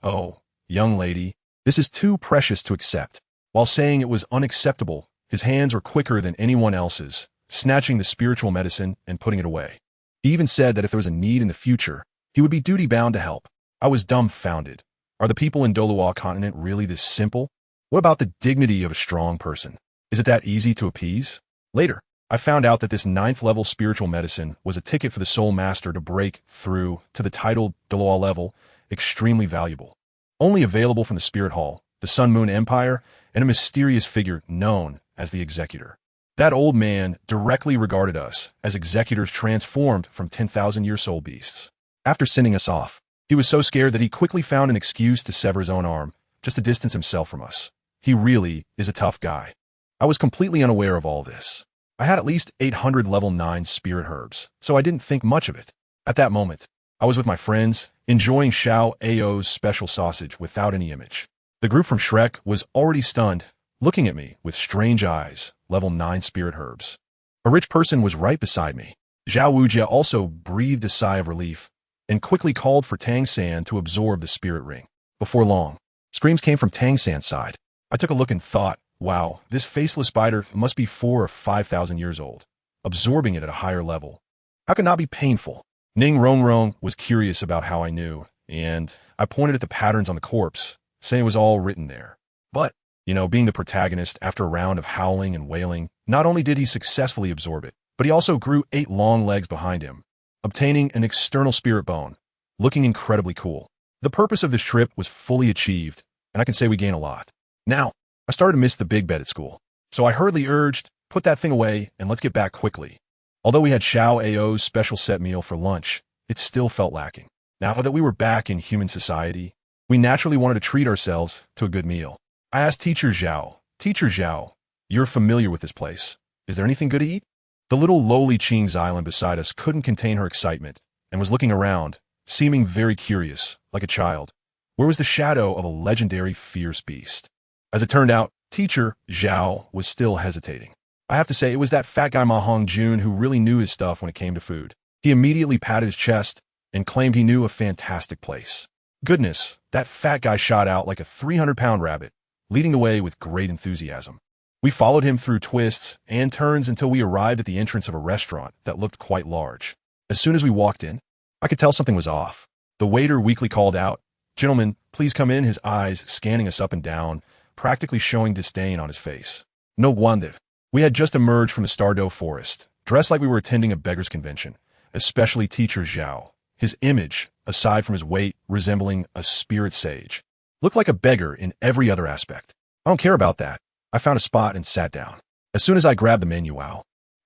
[SPEAKER 1] "Oh, young lady, this is too precious to accept." While saying it was unacceptable, his hands were quicker than anyone else's, snatching the spiritual medicine and putting it away. He even said that if there was a need in the future, he would be duty-bound to help. I was dumbfounded. Are the people in Douluo continent really this simple? What about the dignity of a strong person? Is it that easy to appease? Later, I found out that this 9th-level spiritual medicine was a ticket for the soul master to break through to the titled Douluo level, extremely valuable. Only available from the Spirit Hall, the Sun Moon Empire, and a mysterious figure known as the Executor. That old man directly regarded us as executors transformed from 10,000-year soul beasts. After sending us off, he was so scared that he quickly found an excuse to sever his own arm, just to distance himself from us. He really is a tough guy. I was completely unaware of all this. I had at least 800 level 9 spirit herbs, so I didn't think much of it. At that moment, I was with my friends, enjoying ZhiyingBlasts' special sausage without any image. The group from Shrek was already stunned, looking at me with strange eyes, level 9 spirit herbs. A rich person was right beside me. Zhao Wujia also breathed a sigh of relief and quickly called for Tang San to absorb the spirit ring. Before long, screams came from Tang San's side. I took a look and thought, wow, this faceless spider must be 4,000 or 5,000 years old, absorbing it at a higher level. How could not be painful? Ning Rongrong was curious about how I knew, and I pointed at the patterns on the corpse, saying it was all written there. But, being the protagonist after a round of howling and wailing, not only did he successfully absorb it, but he also grew 8 long legs behind him, obtaining an external spirit bone, looking incredibly cool. The purpose of this trip was fully achieved, and I can say we gained a lot. Now, I started to miss the big bed at school, so I hurriedly urged, put that thing away and let's get back quickly. Although we had Xiao Ao's special set meal for lunch, it still felt lacking. Now that we were back in human society, we naturally wanted to treat ourselves to a good meal. I asked Teacher Zhao, you're familiar with this place. Is there anything good to eat? The little lowly Qing's island beside us couldn't contain her excitement and was looking around, seeming very curious, like a child. Where was the shadow of a legendary fierce beast? As it turned out, Teacher Zhao was still hesitating. I have to say, it was that fat guy Ma Hongjun who really knew his stuff when it came to food. He immediately patted his chest and claimed he knew a fantastic place. Goodness, that fat guy shot out like a 300-pound rabbit, leading the way with great enthusiasm. We followed him through twists and turns until we arrived at the entrance of a restaurant that looked quite large. As soon as we walked in, I could tell something was off. The waiter weakly called out, "Gentlemen, please come in," his eyes scanning us up and down, practically showing disdain on his face. No wonder. We had just emerged from the Stardow forest, dressed like we were attending a beggar's convention, especially Teacher Zhao. His image, aside from his weight resembling a spirit sage, looked like a beggar in every other aspect. I don't care about that. I found a spot and sat down. As soon as I grabbed the menu,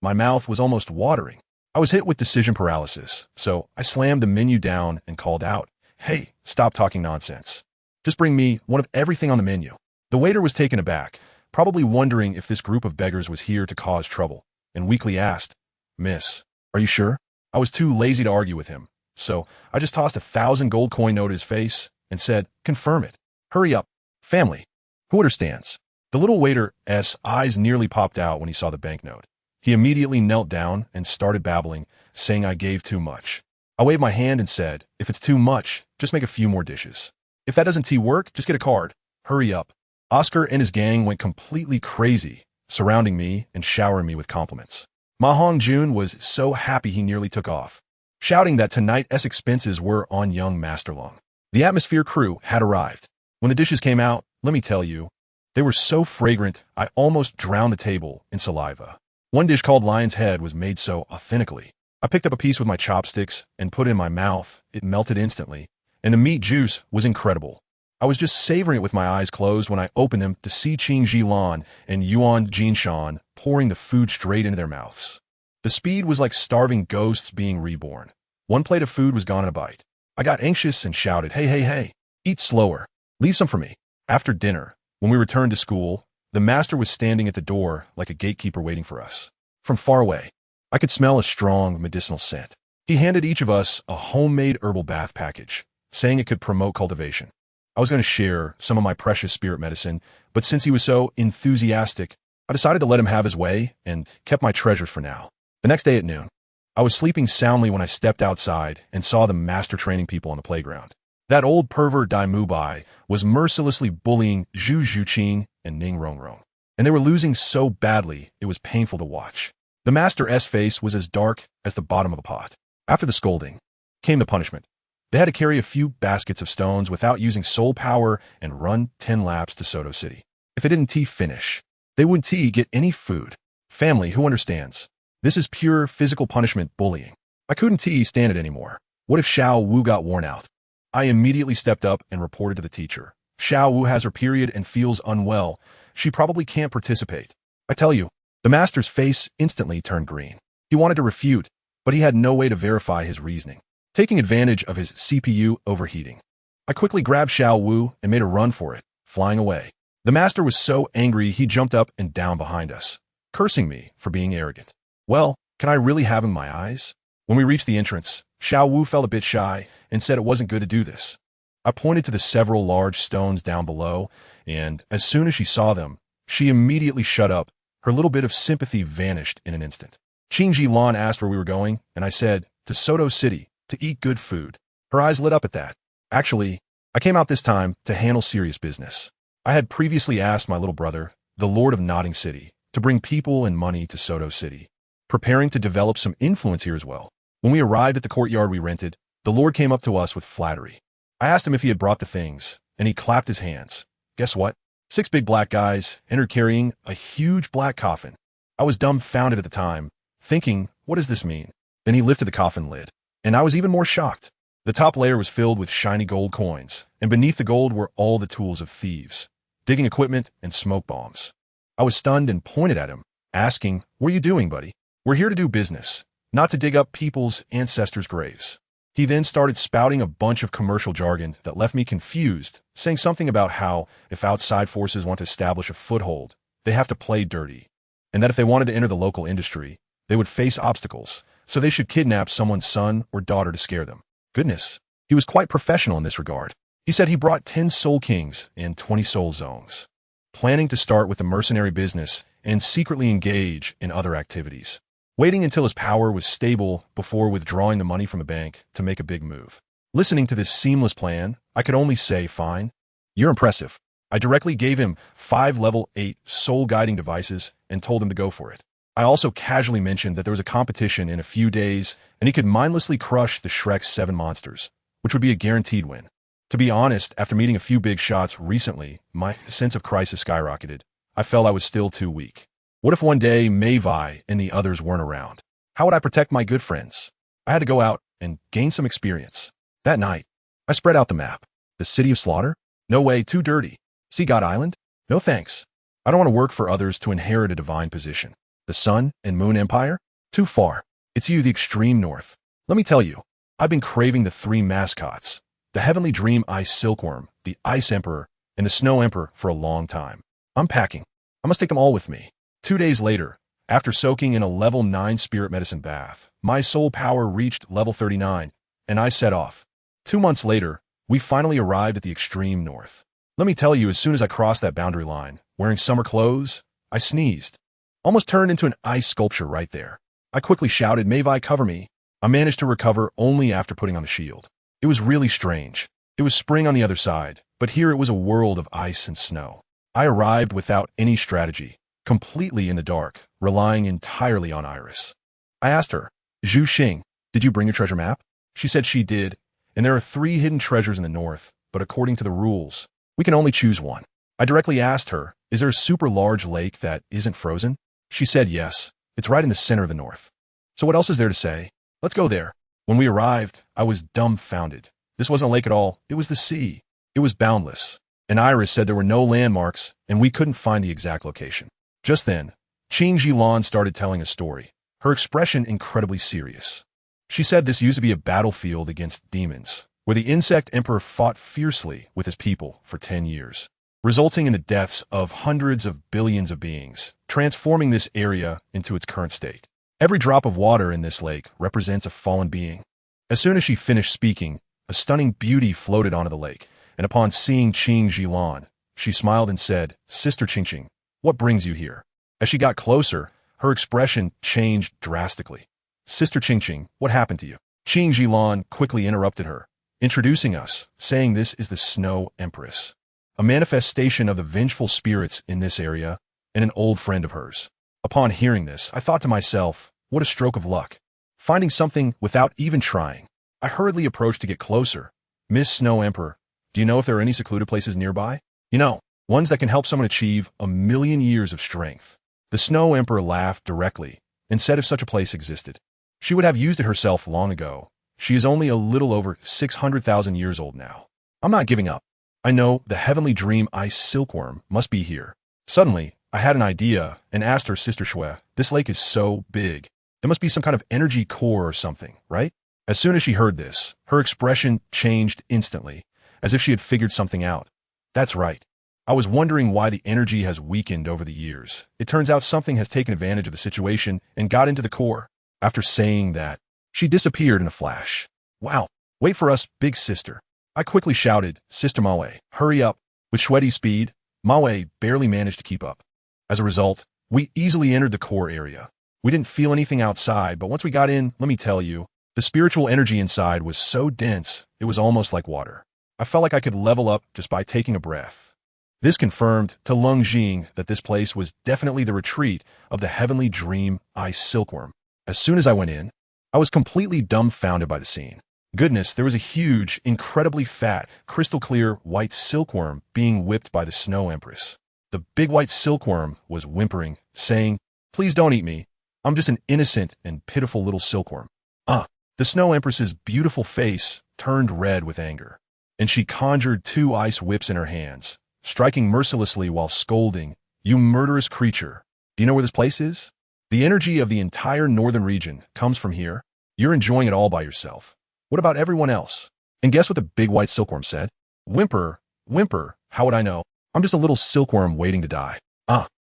[SPEAKER 1] my mouth was almost watering. I was hit with decision paralysis, so I slammed the menu down and called out, "Hey, stop talking nonsense. Just bring me one of everything on the menu." The waiter was taken aback, probably wondering if this group of beggars was here to cause trouble, and weakly asked, "Miss, are you sure?" I was too lazy to argue with him, so I just tossed 1,000 gold coin note at his face and said, "Confirm it. Hurry up. Family. Who understands?" The little waiter's eyes nearly popped out when he saw the banknote. He immediately knelt down and started babbling, saying I gave too much. I waved my hand and said, "If it's too much, just make a few more dishes. If that doesn't work, just get a card. Hurry up." Oscar and his gang went completely crazy, surrounding me and showering me with compliments. Ma Hongjun was so happy he nearly took off, shouting that tonight's expenses were on young Master Leng. The atmosphere crew had arrived. When the dishes came out, let me tell you, they were so fragrant I almost drowned the table in saliva. One dish called Lion's Head was made so authentically. I picked up a piece with my chopsticks and put it in my mouth. It melted instantly, and the meat juice was incredible. I was just savoring it with my eyes closed when I opened them to see Qing Jilan and Yuan Jinshan pouring the food straight into their mouths. The speed was like starving ghosts being reborn. One plate of food was gone in a bite. I got anxious and shouted, hey, eat slower. Leave some for me." After dinner, when we returned to school, the master was standing at the door like a gatekeeper waiting for us. From far away, I could smell a strong medicinal scent. He handed each of us a homemade herbal bath package, saying it could promote cultivation. I was going to share some of my precious spirit medicine, but since he was so enthusiastic, I decided to let him have his way and kept my treasures for now. The next day at noon, I was sleeping soundly when I stepped outside and saw the master training people on the playground. That old pervert Dai Mubai was mercilessly bullying Zhu Zhuqing and Ning Rongrong, and they were losing so badly it was painful to watch. The master's face was as dark as the bottom of a pot. After the scolding came the punishment. They had to carry a few baskets of stones without using soul power and run 10 laps to Soto City. If they didn't finish, they wouldn't get any food. Family, who understands? This is pure physical punishment bullying. I couldn't stand it anymore. What if Xiao Wu got worn out? I immediately stepped up and reported to the teacher. Xiao Wu has her period and feels unwell. She probably can't participate. I tell you, the master's face instantly turned green. He wanted to refute, but he had no way to verify his reasoning. Taking advantage of his CPU overheating, I quickly grabbed Xiao Wu and made a run for it, flying away. The master was so angry he jumped up and down behind us, cursing me for being arrogant. Well, can I really have him in my eyes? When we reached the entrance, Xiao Wu felt a bit shy and said it wasn't good to do this. I pointed to the several large stones down below, and as soon as she saw them, she immediately shut up. Her little bit of sympathy vanished in an instant. Qingji Lan asked where we were going, and I said, to Soto City, to eat good food. Her eyes lit up at that. Actually, I came out this time to handle serious business. I had previously asked my little brother, the Lord of Nodding City, to bring people and money to Soto City, preparing to develop some influence here as well. When we arrived at the courtyard we rented, the Lord came up to us with flattery. I asked him if he had brought the things, and he clapped his hands. Guess what? 6 big black guys entered carrying a huge black coffin. I was dumbfounded at the time, thinking, what does this mean? Then he lifted the coffin lid, and I was even more shocked. The top layer was filled with shiny gold coins, and beneath the gold were all the tools of thieves, digging equipment and smoke bombs. I was stunned and pointed at him, asking, what are you doing, buddy? We're here to do business, not to dig up people's ancestors' graves. He then started spouting a bunch of commercial jargon that left me confused, saying something about how, if outside forces want to establish a foothold, they have to play dirty, and that if they wanted to enter the local industry, they would face obstacles, so they should kidnap someone's son or daughter to scare them. Goodness, he was quite professional in this regard. He said he brought 10 soul kings and 20 soul zones, planning to start with the mercenary business and secretly engage in other activities, waiting until his power was stable before withdrawing the money from a bank to make a big move. Listening to this seamless plan, I could only say, fine. You're impressive. I directly gave him 5 level 8 soul guiding devices and told him to go for it. I also casually mentioned that there was a competition in a few days and he could mindlessly crush the Shrek's 7 monsters, which would be a guaranteed win. To be honest, after meeting a few big shots recently, my sense of crisis skyrocketed. I felt I was still too weak. What if one day Maiev and the others weren't around? How would I protect my good friends? I had to go out and gain some experience. That night, I spread out the map. The City of Slaughter? No way, too dirty. Sea God Island? No thanks. I don't want to work for others to inherit a divine position. The Sun and Moon Empire? Too far. It's you, the extreme north. Let me tell you, I've been craving the 3 mascots, the Heavenly Dream Ice Silkworm, the Ice Emperor, and the Snow Emperor for a long time. I'm packing. I must take them all with me. 2 days later, after soaking in a level 9 spirit medicine bath, my soul power reached level 39, and I set off. 2 months later, we finally arrived at the extreme north. Let me tell you, as soon as I crossed that boundary line, wearing summer clothes, I sneezed. Almost turned into an ice sculpture right there. I quickly shouted, Maiev, cover me. I managed to recover only after putting on a shield. It was really strange. It was spring on the other side, but here it was a world of ice and snow. I arrived without any strategy, completely in the dark, relying entirely on Iris. I asked her, Zhu Xing, did you bring your treasure map? She said she did, and there are 3 hidden treasures in the north, but according to the rules, we can only choose one. I directly asked her, is there a super large lake that isn't frozen? She said yes, it's right in the center of the north. So what else is there to say? Let's go there. When we arrived, I was dumbfounded. This wasn't a lake at all, it was the sea. It was boundless, and Iris said there were no landmarks, and we couldn't find the exact location. Just then, Qingji Lan started telling a story, her expression incredibly serious. She said this used to be a battlefield against demons, where the Insect Emperor fought fiercely with his people for 10 years, resulting in the deaths of hundreds of billions of beings, transforming this area into its current state. Every drop of water in this lake represents a fallen being. As soon as she finished speaking, a stunning beauty floated onto the lake, and upon seeing Qingji Lan, she smiled and said, Sister Qingqing, what brings you here? As she got closer, her expression changed drastically. Sister Qingqing, what happened to you? Qingji Lan quickly interrupted her. introducing us, saying this is the Snow Empress, a manifestation of the vengeful spirits in this area and an old friend of hers. Upon hearing this, I thought to myself, what a stroke of luck. Finding something without even trying. I hurriedly approached to get closer. Miss Snow Emperor, do you know if there are any secluded places nearby? You know, ones that can help someone achieve 1,000,000 years of strength. The Snow Emperor laughed directly and said if such a place existed, she would have used it herself long ago. She is only a little over 600,000 years old now. I'm not giving up. I know the heavenly dream ice silkworm must be here. Suddenly, I had an idea and asked her sister Shui, this lake is so big. There must be some kind of energy core or something, right? As soon as she heard this, her expression changed instantly, as if she had figured something out. That's right. I was wondering why the energy has weakened over the years. It turns out something has taken advantage of the situation and got into the core. After saying that, she disappeared in a flash. Wow, wait for us, big sister. I quickly shouted, Sister Maiev, hurry up. With sweaty speed, Maiev barely managed to keep up. As a result, we easily entered the core area. We didn't feel anything outside, but once we got in, let me tell you, the spiritual energy inside was so dense, it was almost like water. I felt like I could level up just by taking a breath. This confirmed to Leng Jing that this place was definitely the retreat of the heavenly dream ice silkworm. As soon as I went in, I was completely dumbfounded by the scene. Goodness, there was a huge, incredibly fat, crystal clear white silkworm being whipped by the Snow Empress. The big white silkworm was whimpering, saying, please don't eat me. I'm just an innocent and pitiful little silkworm. The Snow Empress's beautiful face turned red with anger, and she conjured 2 ice whips in her hands, striking mercilessly while scolding, you murderous creature. Do you know where this place is? The energy of the entire northern region comes from here. You're enjoying it all by yourself. What about everyone else? And guess what the big white silkworm said? Whimper, whimper, how would I know? I'm just a little silkworm waiting to die.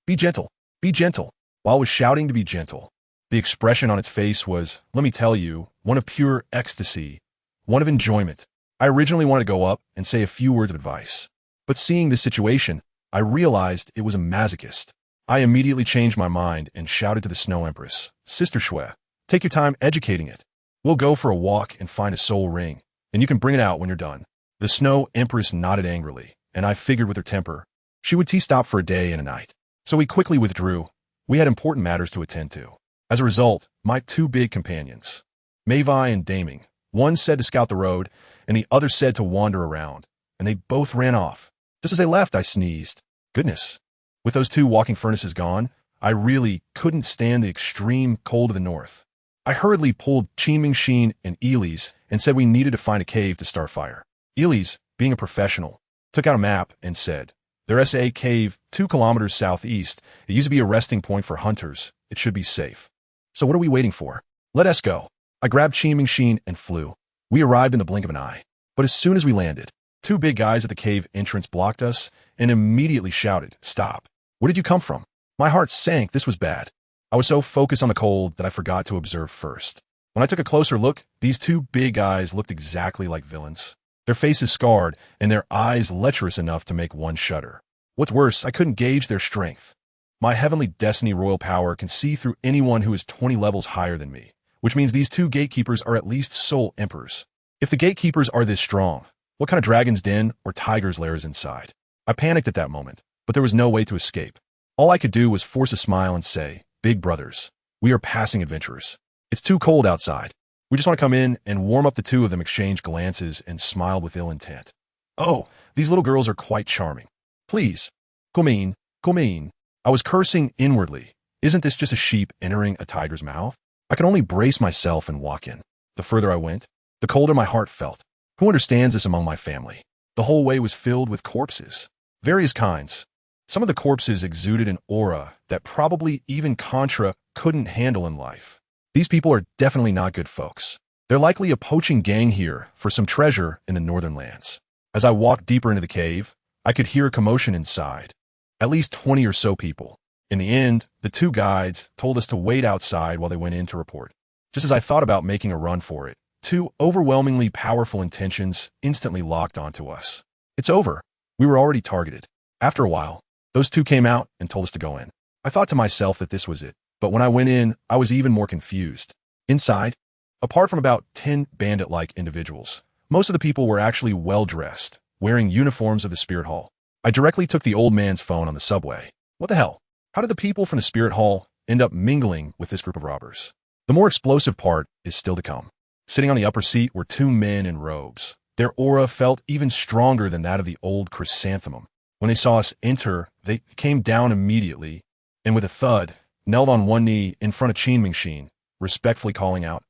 [SPEAKER 1] Be gentle, be gentle. While I was shouting to be gentle, the expression on its face was, let me tell you, one of pure ecstasy, one of enjoyment. I originally wanted to go up and say a few words of advice, but seeing this situation, I realized it was a masochist. I immediately changed my mind and shouted to the Snow Empress, Sister Shui, take your time educating it. We'll go for a walk and find a soul ring, and you can bring it out when you're done. The Snow Empress nodded angrily, and I figured with her temper, she would stop for a day and a night. So we quickly withdrew. We had important matters to attend to. As a result, my 2 big companions, Maiev and Daming, one said to scout the road, and the other said to wander around, and they both ran off. Just as they left, I sneezed. Goodness. With those 2 walking furnaces gone, I really couldn't stand the extreme cold of the north. I hurriedly pulled Qingming and Elise and said we needed to find a cave to start fire. Elise, being a professional, took out a map and said, there's a cave 2 kilometers southeast. It used to be a resting point for hunters. It should be safe. So what are we waiting for? Let us go. I grabbed Qingming and flew. We arrived in the blink of an eye. But as soon as we landed, 2 big guys at the cave entrance blocked us and immediately shouted, stop. Where did you come from? My heart sank. This was bad. I was so focused on the cold that I forgot to observe first. When I took a closer look, these 2 big guys looked exactly like villains. Their faces scarred and their eyes lecherous enough to make one shudder. What's worse, I couldn't gauge their strength. My heavenly destiny royal power can see through anyone who is 20 levels higher than me, which means these 2 gatekeepers are at least soul emperors. If the gatekeepers are this strong, what kind of dragon's den or tiger's lair is inside? I panicked at that moment, but there was no way to escape. All I could do was force a smile and say, big brothers, we are passing adventurers. It's too cold outside. We just want to come in and warm up. The 2 of them exchanged glances and smiled with ill intent. Oh, these little girls are quite charming. Please, come in, come in. I was cursing inwardly. Isn't this just a sheep entering a tiger's mouth? I could only brace myself and walk in. The further I went, the colder my heart felt. Who understands this among my family? The whole way was filled with corpses. Various kinds. Some of the corpses exuded an aura that probably even Contra couldn't handle in life. These people are definitely not good folks. They're likely a poaching gang here for some treasure in the northern lands. As I walked deeper into the cave, I could hear a commotion inside. At least 20 or so people. In the end, the 2 guides told us to wait outside while they went in to report. Just as I thought about making a run for it, 2 overwhelmingly powerful intentions instantly locked onto us. It's over. We were already targeted. After a while, those 2 came out and told us to go in. I thought to myself that this was it, but when I went in, I was even more confused. Inside, apart from about 10 bandit-like individuals, Most of the people were actually well-dressed, wearing uniforms of the Spirit Hall. I directly took the old man's phone on the subway. What the hell? How did the people from the Spirit Hall end up mingling with this group of robbers? The more explosive part is still to come. Sitting on the upper seat were two men in robes. Their aura felt even stronger than that of the old chrysanthemum. When they saw us enter, they came down immediately, and with a thud, knelt on one knee in front of ZhiyingBlasts, respectfully calling out,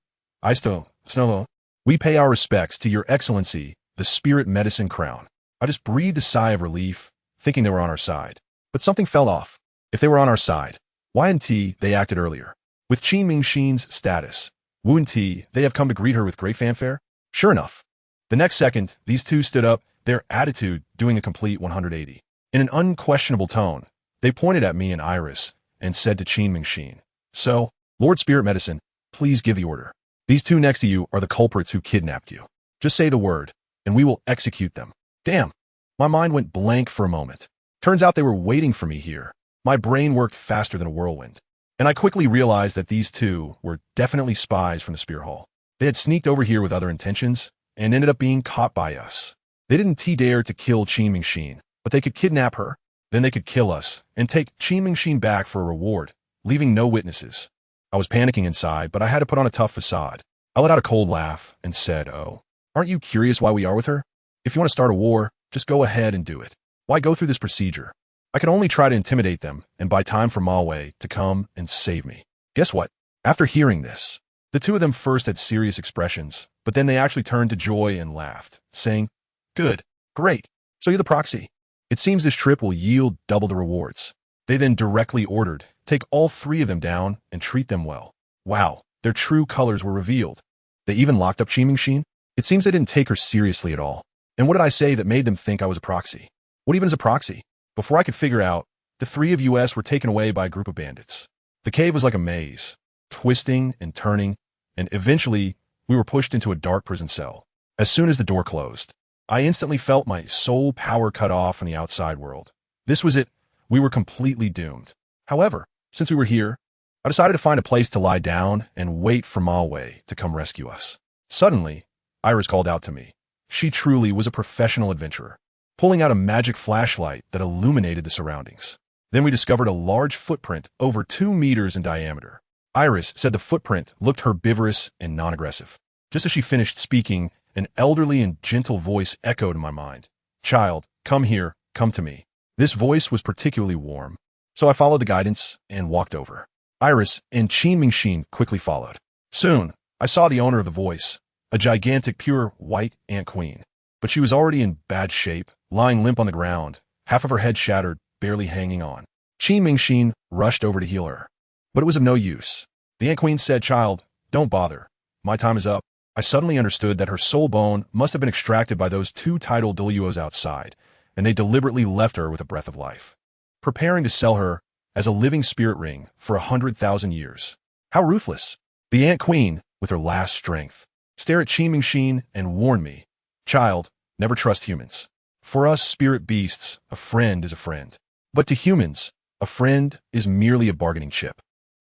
[SPEAKER 1] "Isto, Snolo, we pay our respects to your excellency, the Spirit Medicine Crown." I just breathed a sigh of relief, thinking they were on our side. But something fell off. If they were on our side, why hadn't they acted earlier? With ZhiyingBlasts' status, wouldn't they have come to greet her with great fanfare? Sure enough. The next second, these two stood up, their attitude doing a complete 180. In an unquestionable tone, they pointed at me and Iris and said to ZhiyingBlasts, "So, Lord Spirit Medicine, please give the order. These two next to you are the culprits who kidnapped you. Just say the word, and we will execute them." Damn. My mind went blank for a moment. Turns out they were waiting for me here. My brain worked faster than a whirlwind. And I quickly realized that these two were definitely spies from the Spirit Hall. They had sneaked over here with other intentions and ended up being caught by us. They didn't dare to kill ZhiyingBlasts, but they could kidnap her. Then they could kill us and take ZhiyingBlasts back for a reward, leaving no witnesses. I was panicking inside, but I had to put on a tough facade. I let out a cold laugh and said, "Oh, aren't you curious why we are with her? If you want to start a war, just go ahead and do it. Why go through this procedure? I could only try to intimidate them and buy time for Maiev to come and save me." Guess what? After hearing this, the two of them first had serious expressions, but then they actually turned to joy and laughed, saying, "Good, great, so you're the proxy. It seems this trip will yield double the rewards." They then directly ordered, take all three of them down and treat them well. Wow, their true colors were revealed. They even locked up ZhiyingBlasts? It seems they didn't take her seriously at all. And what did I say that made them think I was a proxy? What even is a proxy? Before I could figure out, the three of us were taken away by a group of bandits. The cave was like a maze, twisting and turning, and eventually we were pushed into a dark prison cell. As soon as the door closed, I instantly felt my soul power cut off from the outside world. This was it. We were completely doomed. However, since we were here, I decided to find a place to lie down and wait for Maiev to come rescue us. Suddenly, Iris called out to me. She truly was a professional adventurer, pulling out a magic flashlight that illuminated the surroundings. Then we discovered a large footprint over 2 meters in diameter. Iris said the footprint looked herbivorous and non-aggressive. Just as she finished speaking, an elderly and gentle voice echoed in my mind. "Child, come here, come to me." This voice was particularly warm, so I followed the guidance and walked over. Iris and ZhiyingBlasts quickly followed. Soon, I saw the owner of the voice, a gigantic pure white ant queen. But she was already in bad shape, lying limp on the ground, half of her head shattered, barely hanging on. ZhiyingBlasts rushed over to heal her. But it was of no use. The ant queen said, "Child, don't bother. My time is up." I suddenly understood that her soul bone must have been extracted by those two tidal Douluos outside, and they deliberately left her with a breath of life, preparing to sell her as a living spirit ring for 100,000 years. How ruthless! The ant queen, with her last strength, stared at ZhiyingBlasts and warned me, "Child, never trust humans. For us spirit beasts, a friend is a friend. But to humans, a friend is merely a bargaining chip."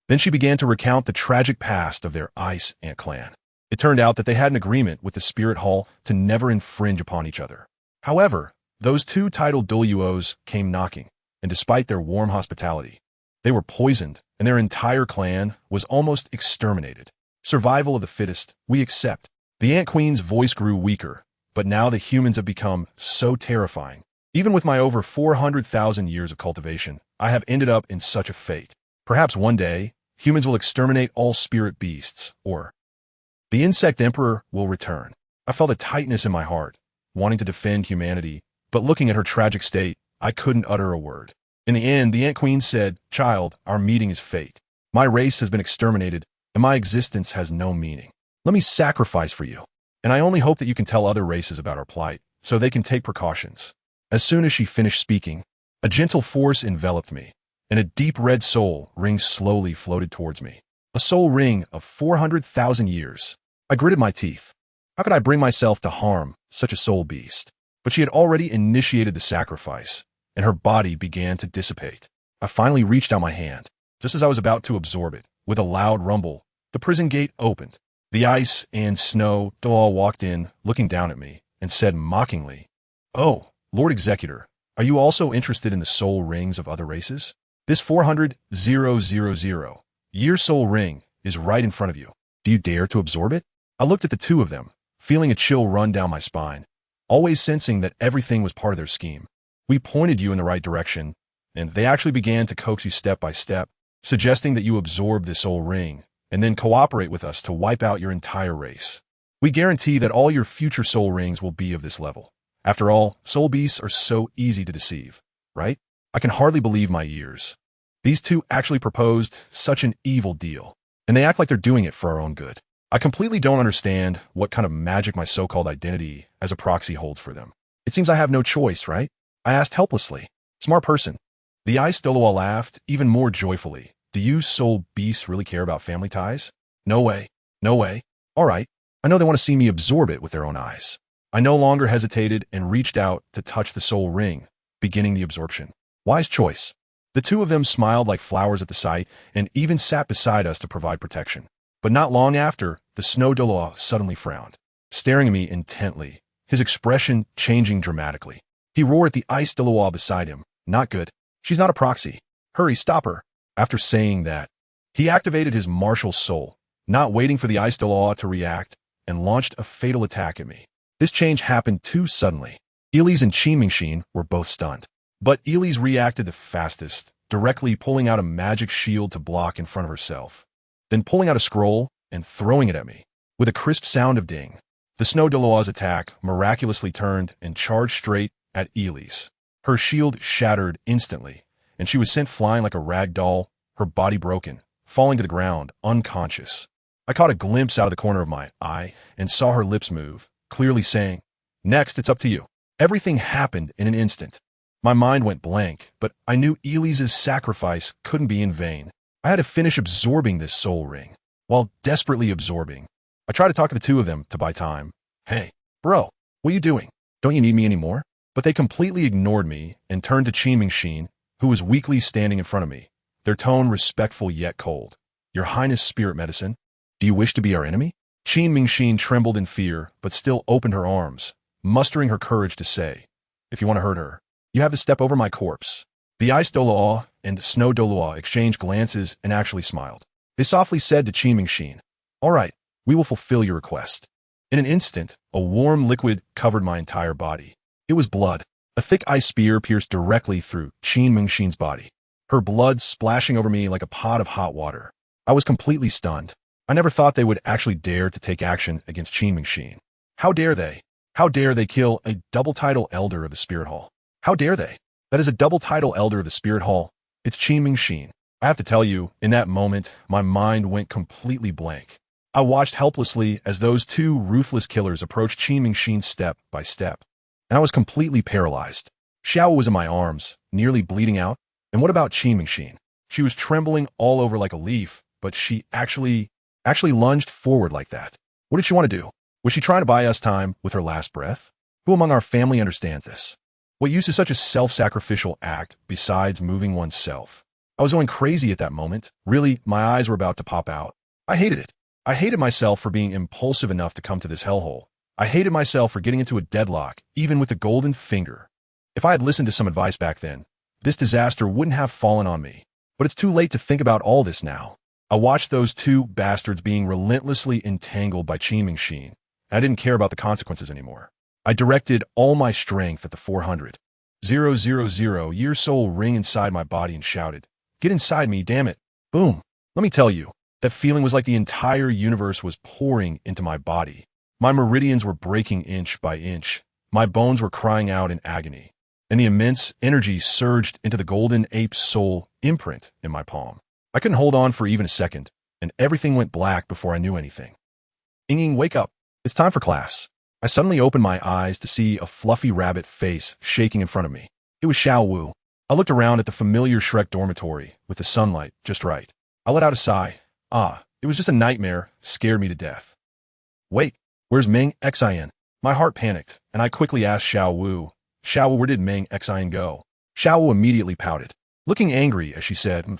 [SPEAKER 1] Then she began to recount the tragic past of their ice ant clan. It turned out that they had an agreement with the Spirit Hall to never infringe upon each other. However, those two tidal Douluos came knocking, and despite their warm hospitality, they were poisoned, and their entire clan was almost exterminated. Survival of the fittest, we accept. The Ant Queen's voice grew weaker, but now the humans have become so terrifying. Even with my over 400,000 years of cultivation, I have ended up in such a fate. Perhaps one day, humans will exterminate all spirit beasts, or the Insect Emperor will return. I felt a tightness in my heart, wanting to defend humanity, but looking at her tragic state, I couldn't utter a word. In the end, the Ant Queen said, "Child, our meeting is fate. My race has been exterminated, and my existence has no meaning. Let me sacrifice for you. And I only hope that you can tell other races about our plight, so they can take precautions." As soon as she finished speaking, a gentle force enveloped me, and a deep red soul ring slowly floated towards me. A soul ring of 400,000 years. I gritted my teeth. How could I bring myself to harm such a soul beast? But she had already initiated the sacrifice, and her body began to dissipate. I finally reached out my hand. Just as I was about to absorb it, with a loud rumble, the prison gate opened. The ice and snow Douluo walked in, looking down at me, and said mockingly, "Oh, Lord Executor, are you also interested in the soul rings of other races? This 400,000 year soul ring is right in front of you. Do you dare to absorb it?" I looked at the two of them, feeling a chill run down my spine, always sensing that everything was part of their scheme. "We pointed you in the right direction, and they actually began to coax you step by step, suggesting that you absorb this soul ring and then cooperate with us to wipe out your entire race. We guarantee that all your future soul rings will be of this level. After all, soul beasts are so easy to deceive, right?" I can hardly believe my ears. These two actually proposed such an evil deal, and they act like they're doing it for our own good. I completely don't understand what kind of magic my so-called identity as a proxy holds for them. It seems I have no choice, right? I asked helplessly. Smart person. The ice Douluo laughed even more joyfully. "Do you soul beasts really care about family ties?" "No way. No way. All right. I know they want to see me absorb it with their own eyes." I no longer hesitated and reached out to touch the soul ring, beginning the absorption. Wise choice. The two of them smiled like flowers at the sight and even sat beside us to provide protection. But not long after, the snow Douluo suddenly frowned, staring at me intently, his expression changing dramatically. He roared at the ice Douluo beside him. "Not good. She's not a proxy. Hurry, stop her." After saying that, he activated his martial soul, not waiting for the ice Douluo to react, and launched a fatal attack at me. This change happened too suddenly. Elise and Qimingxin were both stunned. But Elise reacted the fastest, directly pulling out a magic shield to block in front of herself, then pulling out a scroll and throwing it at me. With a crisp sound of ding, the snow Douluo's attack miraculously turned and charged straight at Elise. Her shield shattered instantly, and she was sent flying like a rag doll, her body broken, falling to the ground, unconscious. I caught a glimpse out of the corner of my eye and saw her lips move, clearly saying, "Next, it's up to you." Everything happened in an instant. My mind went blank, but I knew Elise's sacrifice couldn't be in vain. I had to finish absorbing this soul ring. While desperately absorbing, I tried to talk to the two of them to buy time. "Hey, bro, what are you doing? Don't you need me anymore?" But they completely ignored me and turned to Qimingxin, who was weakly standing in front of me, their tone respectful yet cold. "Your Highness Spirit Medicine, do you wish to be our enemy?" Qimingxin trembled in fear, but still opened her arms, mustering her courage to say, "If you want to hurt her, you have to step over my corpse." The ice Douluo and snow Douluo exchanged glances and actually smiled. They softly said to Qimingxin, "All right, we will fulfill your request." In an instant, a warm liquid covered my entire body. It was blood. A thick ice spear pierced directly through Qimingxin's body, her blood splashing over me like a pot of hot water. I was completely stunned. I never thought they would actually dare to take action against Qimingxin. How dare they? How dare they kill a double title elder of the Spirit Hall? How dare they? That is a double title elder of the Spirit Hall. It's Qimingxin. I have to tell you, in that moment, my mind went completely blank. I watched helplessly as those two ruthless killers approached Qimingxin step by step, and I was completely paralyzed. Xiao was in my arms, nearly bleeding out. And what about Qimingxin? She was trembling all over like a leaf, but she actually lunged forward like that. What did she want to do? Was she trying to buy us time with her last breath? Who among our family understands this? What use is such a self-sacrificial act besides moving oneself? I was going crazy at that moment. Really, my eyes were about to pop out. I hated it. I hated myself for being impulsive enough to come to this hellhole. I hated myself for getting into a deadlock, even with the golden finger. If I had listened to some advice back then, this disaster wouldn't have fallen on me. But it's too late to think about all this now. I watched those two bastards being relentlessly entangled by Qimingxin, and I didn't care about the consequences anymore. I directed all my strength at the 400,000 year soul ring inside my body and shouted, "Get inside me, damn it." Boom. Let me tell you, that feeling was like the entire universe was pouring into my body. My meridians were breaking inch by inch. My bones were crying out in agony, and the immense energy surged into the golden ape's soul imprint in my palm. I couldn't hold on for even a second, and everything went black before I knew anything. "Ying, wake up. It's time for class." I suddenly opened my eyes to see a fluffy rabbit face shaking in front of me. It was Xiao Wu. I looked around at the familiar Shrek dormitory with the sunlight just right. I let out a sigh. It was just a nightmare, scared me to death. "Wait, where's Meng Xian?" My heart panicked, and I quickly asked Xiao Wu, where did Meng Xian go?" Xiao Wu immediately pouted, looking angry as she said,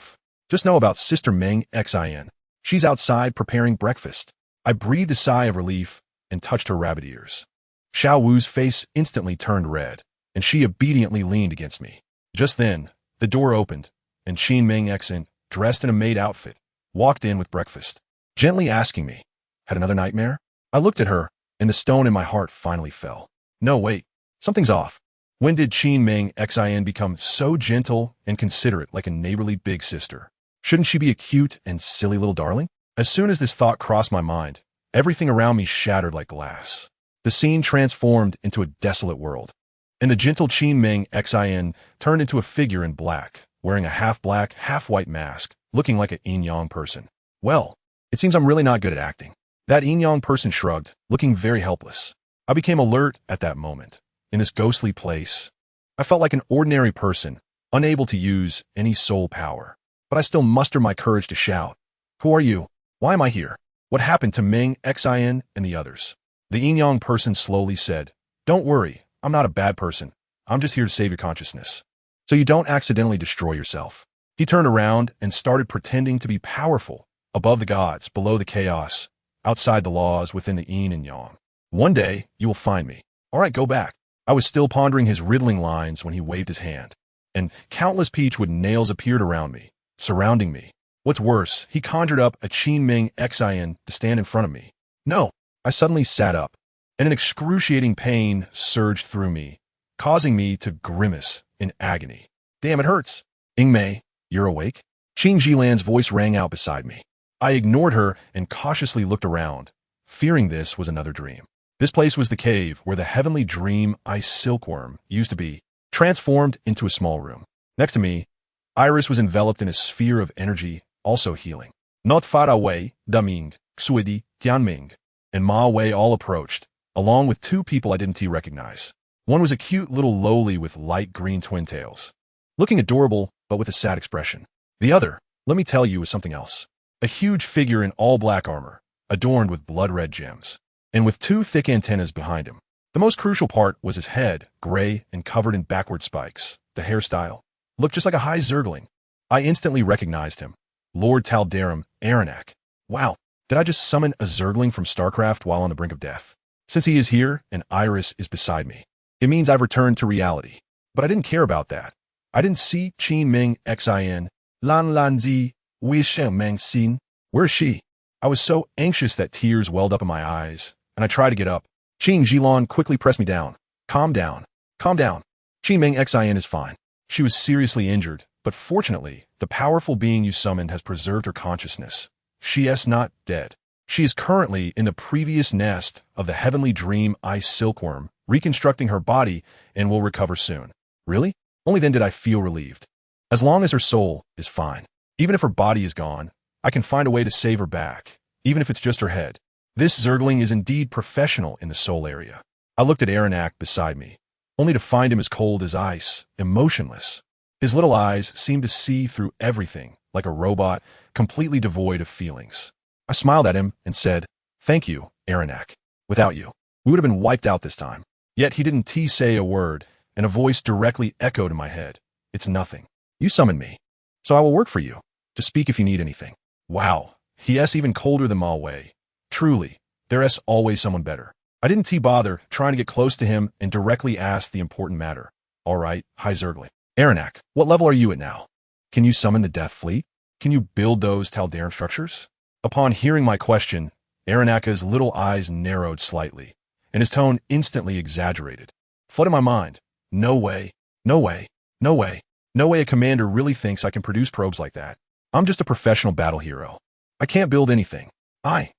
[SPEAKER 1] "Just know about Sister Meng Xian. She's outside preparing breakfast." I breathed a sigh of relief and touched her rabbit ears. Xiao Wu's face instantly turned red, and she obediently leaned against me. Just then, the door opened, and Qin Ming Xen, dressed in a maid outfit, walked in with breakfast, gently asking me, "Had another nightmare?" I looked at her, and the stone in my heart finally fell. No, wait, something's off. When did Qin Ming Xin become so gentle and considerate like a neighborly big sister? Shouldn't she be a cute and silly little darling? As soon as this thought crossed my mind, everything around me shattered like glass. The scene transformed into a desolate world, and the gentle Qin Ming Xin turned into a figure in black, wearing a half-black, half-white mask, looking like a yin-yang person. Well, it seems I'm really not good at acting. That yin-yang person shrugged, looking very helpless. I became alert at that moment. In this ghostly place, I felt like an ordinary person, unable to use any soul power. But I still mustered my courage to shout, "Who are you? Why am I here? What happened to Ming Xin and the others?" The yin-yang person slowly said, "Don't worry, I'm not a bad person. I'm just here to save your consciousness, so you don't accidentally destroy yourself." He turned around and started pretending to be powerful, above the gods, below the chaos, outside the laws, within the yin and yang. "One day, you will find me. All right, go back." I was still pondering his riddling lines when he waved his hand, and countless peachwood nails appeared around me, surrounding me. What's worse, he conjured up a Qin Ming Xin to stand in front of me. No, I suddenly sat up, and an excruciating pain surged through me, causing me to grimace in agony. "Damn, it hurts." "Ingmei, you're awake?" Qin Jilan's voice rang out beside me. I ignored her and cautiously looked around, fearing this was another dream. This place was the cave where the heavenly dream ice silkworm used to be, transformed into a small room. Next to me, Iris was enveloped in a sphere of energy, also healing. Not far away, Daming, Xuidi, Tianming, and Ma Wei all approached, along with two people I didn't recognize. One was a cute little lowly with light green twin tails, looking adorable but with a sad expression. The other, let me tell you, was something else. A huge figure in all black armor, adorned with blood-red gems, and with two thick antennas behind him. The most crucial part was his head, gray and covered in backward spikes. The hairstyle looked just like a high Zergling. I instantly recognized him. Lord Taldaram Aranak. Wow, did I just summon a Zergling from StarCraft while on the brink of death? Since he is here and Iris is beside me, it means I've returned to reality. But I didn't care about that. I didn't see Qin Ming Xin, Lan Lan Zi, Wei Sheng Meng Xin. Where is she? I was so anxious that tears welled up in my eyes, and I tried to get up. Qin Jilan quickly pressed me down. Calm down. Calm down. Qin Ming Xin is fine. She was seriously injured, but fortunately, the powerful being you summoned has preserved her consciousness. She is not dead. She is currently in the previous nest of the heavenly dream ice silkworm, reconstructing her body, and will recover soon. Really? Only then did I feel relieved. As long as her soul is fine. Even if her body is gone, I can find a way to save her back, even if it's just her head. This Zergling is indeed professional in the soul area. I looked at Aranak beside me, only to find him as cold as ice, emotionless. His little eyes seemed to see through everything, like a robot, completely devoid of feelings. I smiled at him and said, "Thank you, Aranak. Without you, we would have been wiped out this time." Yet he didn't say a word, and a voice directly echoed in my head. "It's nothing. You summoned me, so I will work for you. Just speak if you need anything." Wow, he is even colder than Ma Wei. Truly, there is always someone better. I didn't bother trying to get close to him and directly asked the important matter. "All right, hi Zergling. Aranak, what level are you at now? Can you summon the Death Fleet? Can you build those Taldaram structures?" Upon hearing my question, Aranaka's little eyes narrowed slightly, and his tone instantly exaggerated. Flood in my mind. No way, no way, no way, no way a commander really thinks I can produce probes like that. I'm just a professional battle hero. I can't build anything. I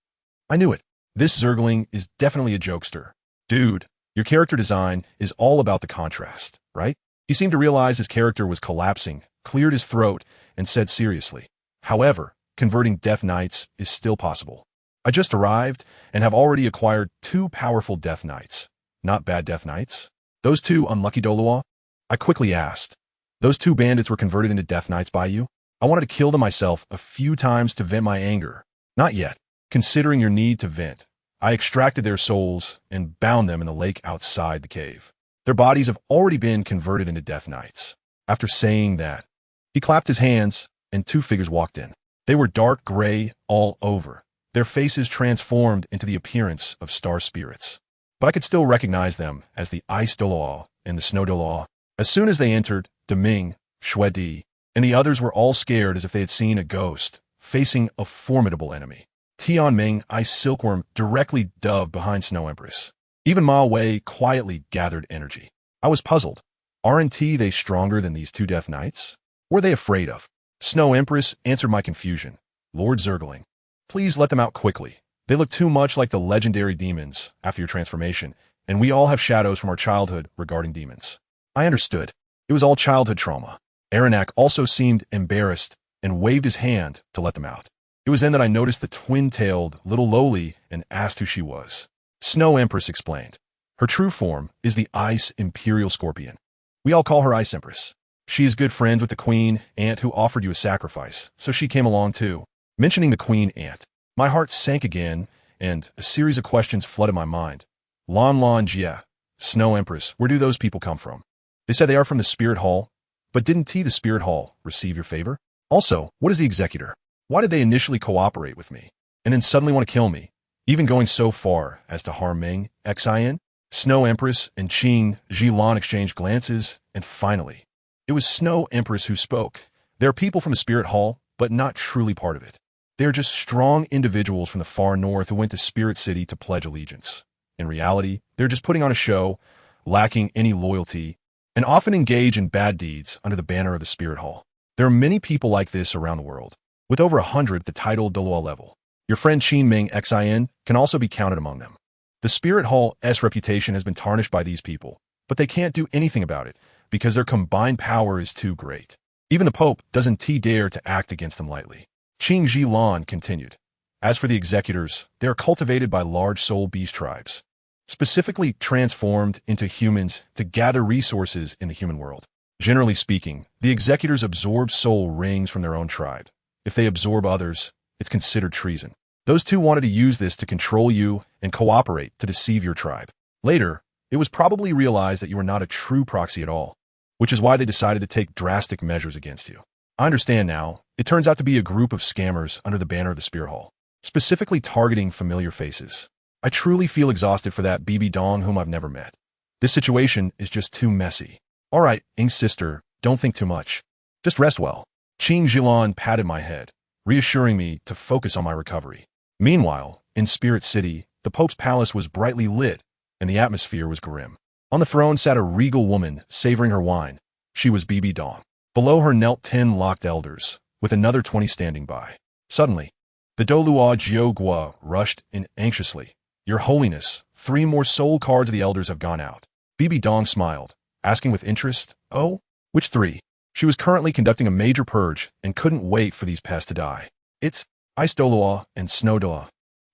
[SPEAKER 1] knew it. This Zergling is definitely a jokester. Dude, your character design is all about the contrast, right? He seemed to realize his character was collapsing, cleared his throat, and said seriously, "However, converting Death Knights is still possible. I just arrived and have already acquired 2 powerful Death Knights. Not bad Death Knights? Those 2 unlucky Douluo?" I quickly asked. "Those 2 bandits were converted into Death Knights by you?" I wanted to kill them myself a few times to vent my anger. "Not yet. Considering your need to vent, I extracted their souls and bound them in the lake outside the cave. Their bodies have already been converted into Death Knights." After saying that, he clapped his hands and 2 figures walked in. They were dark gray all over, their faces transformed into the appearance of star spirits. But I could still recognize them as the ice Douluo and the snow Douluo. As soon as they entered, Deming, Shuedi, and the others were all scared as if they had seen a ghost, facing a formidable enemy. Tianming, ice silkworm, directly dove behind Snow Empress. Even Ma Wei quietly gathered energy. I was puzzled. Aren't they stronger than these two Death Knights? What were they afraid of? Snow Empress answered my confusion. Lord Zergling, please let them out quickly. They look too much like the legendary demons after your transformation, and we all have shadows from our childhood regarding demons. I understood. It was all childhood trauma. Aranak also seemed embarrassed and waved his hand to let them out. It was then that I noticed the twin-tailed little Loli and asked who she was. Snow Empress explained. Her true form is the Ice Imperial Scorpion. We all call her Ice Empress. She is good friends with the Queen Ant who offered you a sacrifice, so she came along too. Mentioning the Queen Ant, my heart sank again, and a series of questions flooded my mind. Lan Jia, Snow Empress, where do those people come from? They said they are from the Spirit Hall, but didn't the Spirit Hall receive your favor? Also, what is the Executor? Why did they initially cooperate with me, and then suddenly want to kill me, even going so far as to harm Ming, Xin? Snow Empress and Qing Zhilan exchanged glances, and finally, it was Snow Empress who spoke. There are people from the Spirit Hall, but not truly part of it. They are just strong individuals from the far north who went to Spirit City to pledge allegiance. In reality, they're just putting on a show, lacking any loyalty, and often engage in bad deeds under the banner of the Spirit Hall. There are many people like this around the world, with over 100 at the title Douluo level. Your friend Qin Ming Xin can also be counted among them. The Spirit Hall's reputation has been tarnished by these people, but they can't do anything about it because their combined power is too great. Even the Pope doesn't dare to act against them lightly. Qing Zhilan continued. As for the executors, they are cultivated by large soul beast tribes, specifically transformed into humans to gather resources in the human world. Generally speaking, the executors absorb soul rings from their own tribe. If they absorb others, it's considered treason. Those two wanted to use this to control you and cooperate to deceive your tribe. Later, it was probably realized that you were not a true proxy at all, which is why they decided to take drastic measures against you. I understand now. It turns out to be a group of scammers under the banner of the Spirit Hall, specifically targeting familiar faces. I truly feel exhausted for that BB Dong whom I've never met. This situation is just too messy. All right, Ing's sister, don't think too much. Just rest well. Qing Zhilan patted my head, reassuring me to focus on my recovery. Meanwhile, in Spirit City, the Pope's palace was brightly lit, and the atmosphere was grim. On the throne sat a regal woman, savoring her wine. She was BB Dong. Below her knelt 10 locked elders, with another 20 standing by. Suddenly, the Douluo Jiogua rushed in anxiously. Your Holiness, 3 more soul cards of the elders have gone out. BB Dong smiled, asking with interest, oh, which 3? She was currently conducting a major purge and couldn't wait for these pests to die. It's Ice Douluo and Snow Douluo.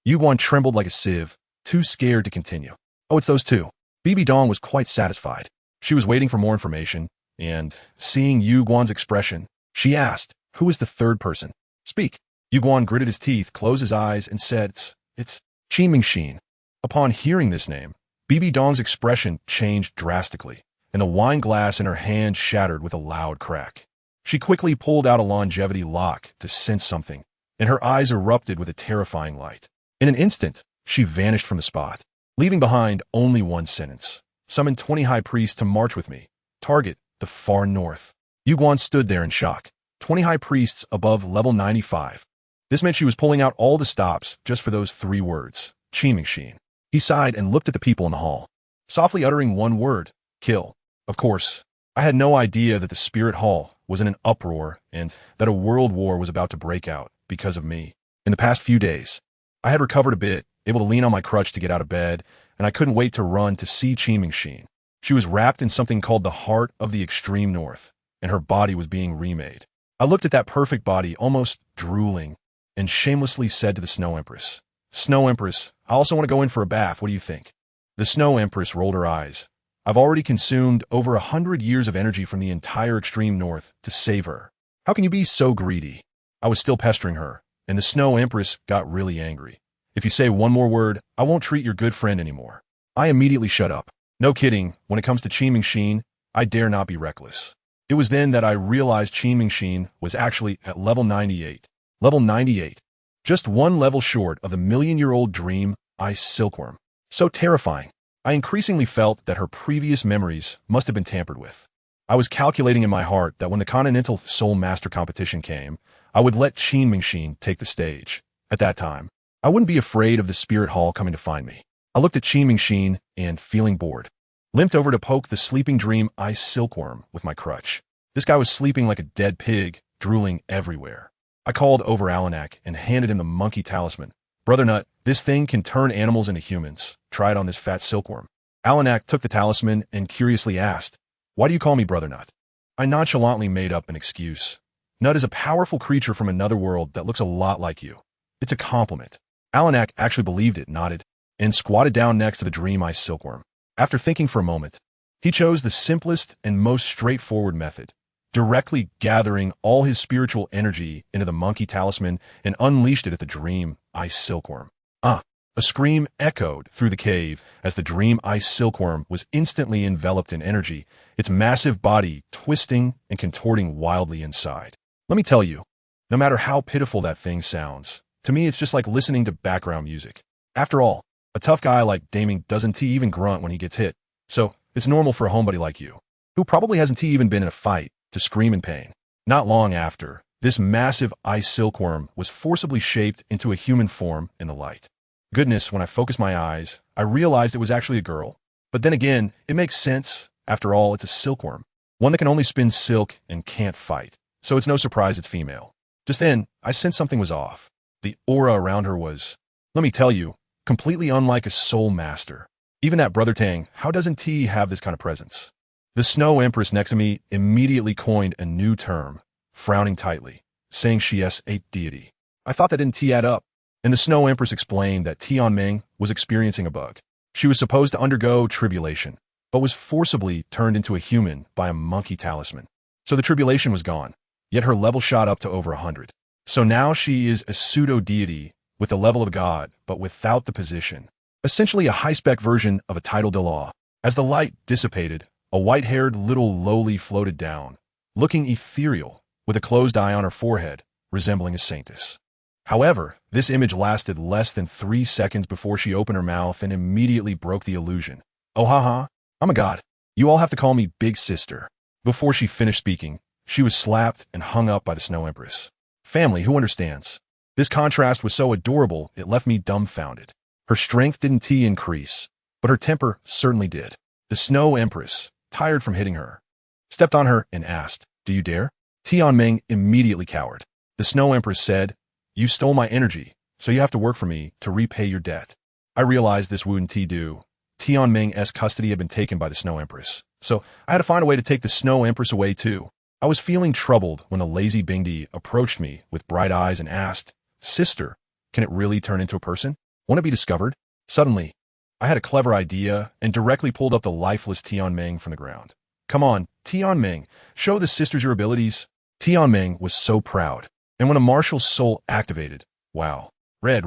[SPEAKER 1] Yuguan trembled like a sieve, too scared to continue. Oh, it's those 2. BB Dong was quite satisfied. She was waiting for more information, and, seeing Yuguan's expression, she asked, who is the 3rd person? Speak. Yuguan gritted his teeth, closed his eyes, and said, it's Qin Mingxin. Upon hearing this name, BB Dong's expression changed drastically, and the wine glass in her hand shattered with a loud crack. She quickly pulled out a longevity lock to sense something, and her eyes erupted with a terrifying light. In an instant, she vanished from the spot, leaving behind only one sentence. Summon 20 high priests to march with me. Target the far north. Yuguan stood there in shock. 20 high priests above level 95. This meant she was pulling out all the stops just for those 3 words. Qin Mingxin. He sighed and looked at the people in the hall, softly uttering one word, kill. Of course, I had no idea that the Spirit Hall was in an uproar and that a world war was about to break out because of me. In the past few days, I had recovered a bit, able to lean on my crutch to get out of bed, and I couldn't wait to run to see Qin Mingxin. She was wrapped in something called the Heart of the Extreme North, and her body was being remade. I looked at that perfect body, almost drooling, and shamelessly said to the Snow Empress, Snow Empress, I also want to go in for a bath. What do you think? The Snow Empress rolled her eyes. I've already consumed over 100 years of energy from the entire extreme north to save her. How can you be so greedy? I was still pestering her, and the Snow Empress got really angry. If you say one more word, I won't treat your good friend anymore. I immediately shut up. No kidding, when it comes to Qin Mingxin, I dare not be reckless. It was then that I realized Qin Mingxin was actually at level 98. Level 98. Just one level short of the million-year-old dream ice silkworm. So terrifying. I increasingly felt that her previous memories must have been tampered with. I was calculating in my heart that when the Continental Soul Master competition came, I would let ZhiyingBlasts take the stage. At that time, I wouldn't be afraid of the Spirit Hall coming to find me. I looked at ZhiyingBlasts and, feeling bored, limped over to poke the sleeping dream ice silkworm with my crutch. This guy was sleeping like a dead pig, drooling everywhere. I called over Alanak and handed him the monkey talisman. Brother Nut, this thing can turn animals into humans. Try it on this fat silkworm. Alanak took the talisman and curiously asked, "Why do you call me Brother Nut?" I nonchalantly made up an excuse. Nut is a powerful creature from another world that looks a lot like you. It's a compliment. Alanak actually believed it, nodded, and squatted down next to the dream ice silkworm. After thinking for a moment, he chose the simplest and most straightforward method, directly gathering all his spiritual energy into the monkey talisman and unleashed it at the dream ice silkworm. A scream echoed through the cave as the dream ice silkworm was instantly enveloped in energy, its massive body twisting and contorting wildly inside. Let me tell you, no matter how pitiful that thing sounds, to me it's just like listening to background music. After all, a tough guy like Daming doesn't even grunt when he gets hit, so it's normal for a homebody like you, who probably hasn't even been in a fight, to scream in pain. Not long after, this massive ice silkworm was forcibly shaped into a human form in the light. Goodness, when I focused my eyes, I realized it was actually a girl. But then again, it makes sense. After all, it's a silkworm, one that can only spin silk and can't fight, so it's no surprise it's female. Just then, I sensed something was off. The aura around her was, let me tell you, completely unlike a soul master. Even that Brother Tang, how doesn't T have this kind of presence? The Snow Empress next to me immediately coined a new term, frowning tightly, saying she is a deity. I thought that didn't T add up. And the Snow Empress explained that Tianming was experiencing a bug. She was supposed to undergo tribulation, but was forcibly turned into a human by a monkey talisman. So the tribulation was gone, yet her level shot up to over 100. So now she is a pseudo-deity with the level of god, but without the position. Essentially a high-spec version of a title Dalu. As the light dissipated, a white-haired little lowly floated down, looking ethereal, with a closed eye on her forehead, resembling a saintess. However, this image lasted less than 3 seconds before she opened her mouth and immediately broke the illusion. "Oh haha, I'm a god. You all have to call me Big Sister." Before she finished speaking, she was slapped and hung up by the Snow Empress. Family, who understands? This contrast was so adorable, it left me dumbfounded. Her strength didn't increase, but her temper certainly did. The Snow Empress, tired from hitting her, stepped on her and asked, "Do you dare?" Tianming immediately cowered. The Snow Empress said, "You stole my energy, so you have to work for me to repay your debt." I realized this wouldn't do. Tianming's custody had been taken by the Snow Empress, so I had to find a way to take the Snow Empress away too. I was feeling troubled when a lazy Bingdi approached me with bright eyes and asked, "Sister, can it really turn into a person? Won't it be discovered?" Suddenly, I had a clever idea and directly pulled up the lifeless Tianming from the ground. "Come on, Tianming, show the sisters your abilities." Tianming was so proud. And when a martial soul activated, wow, red,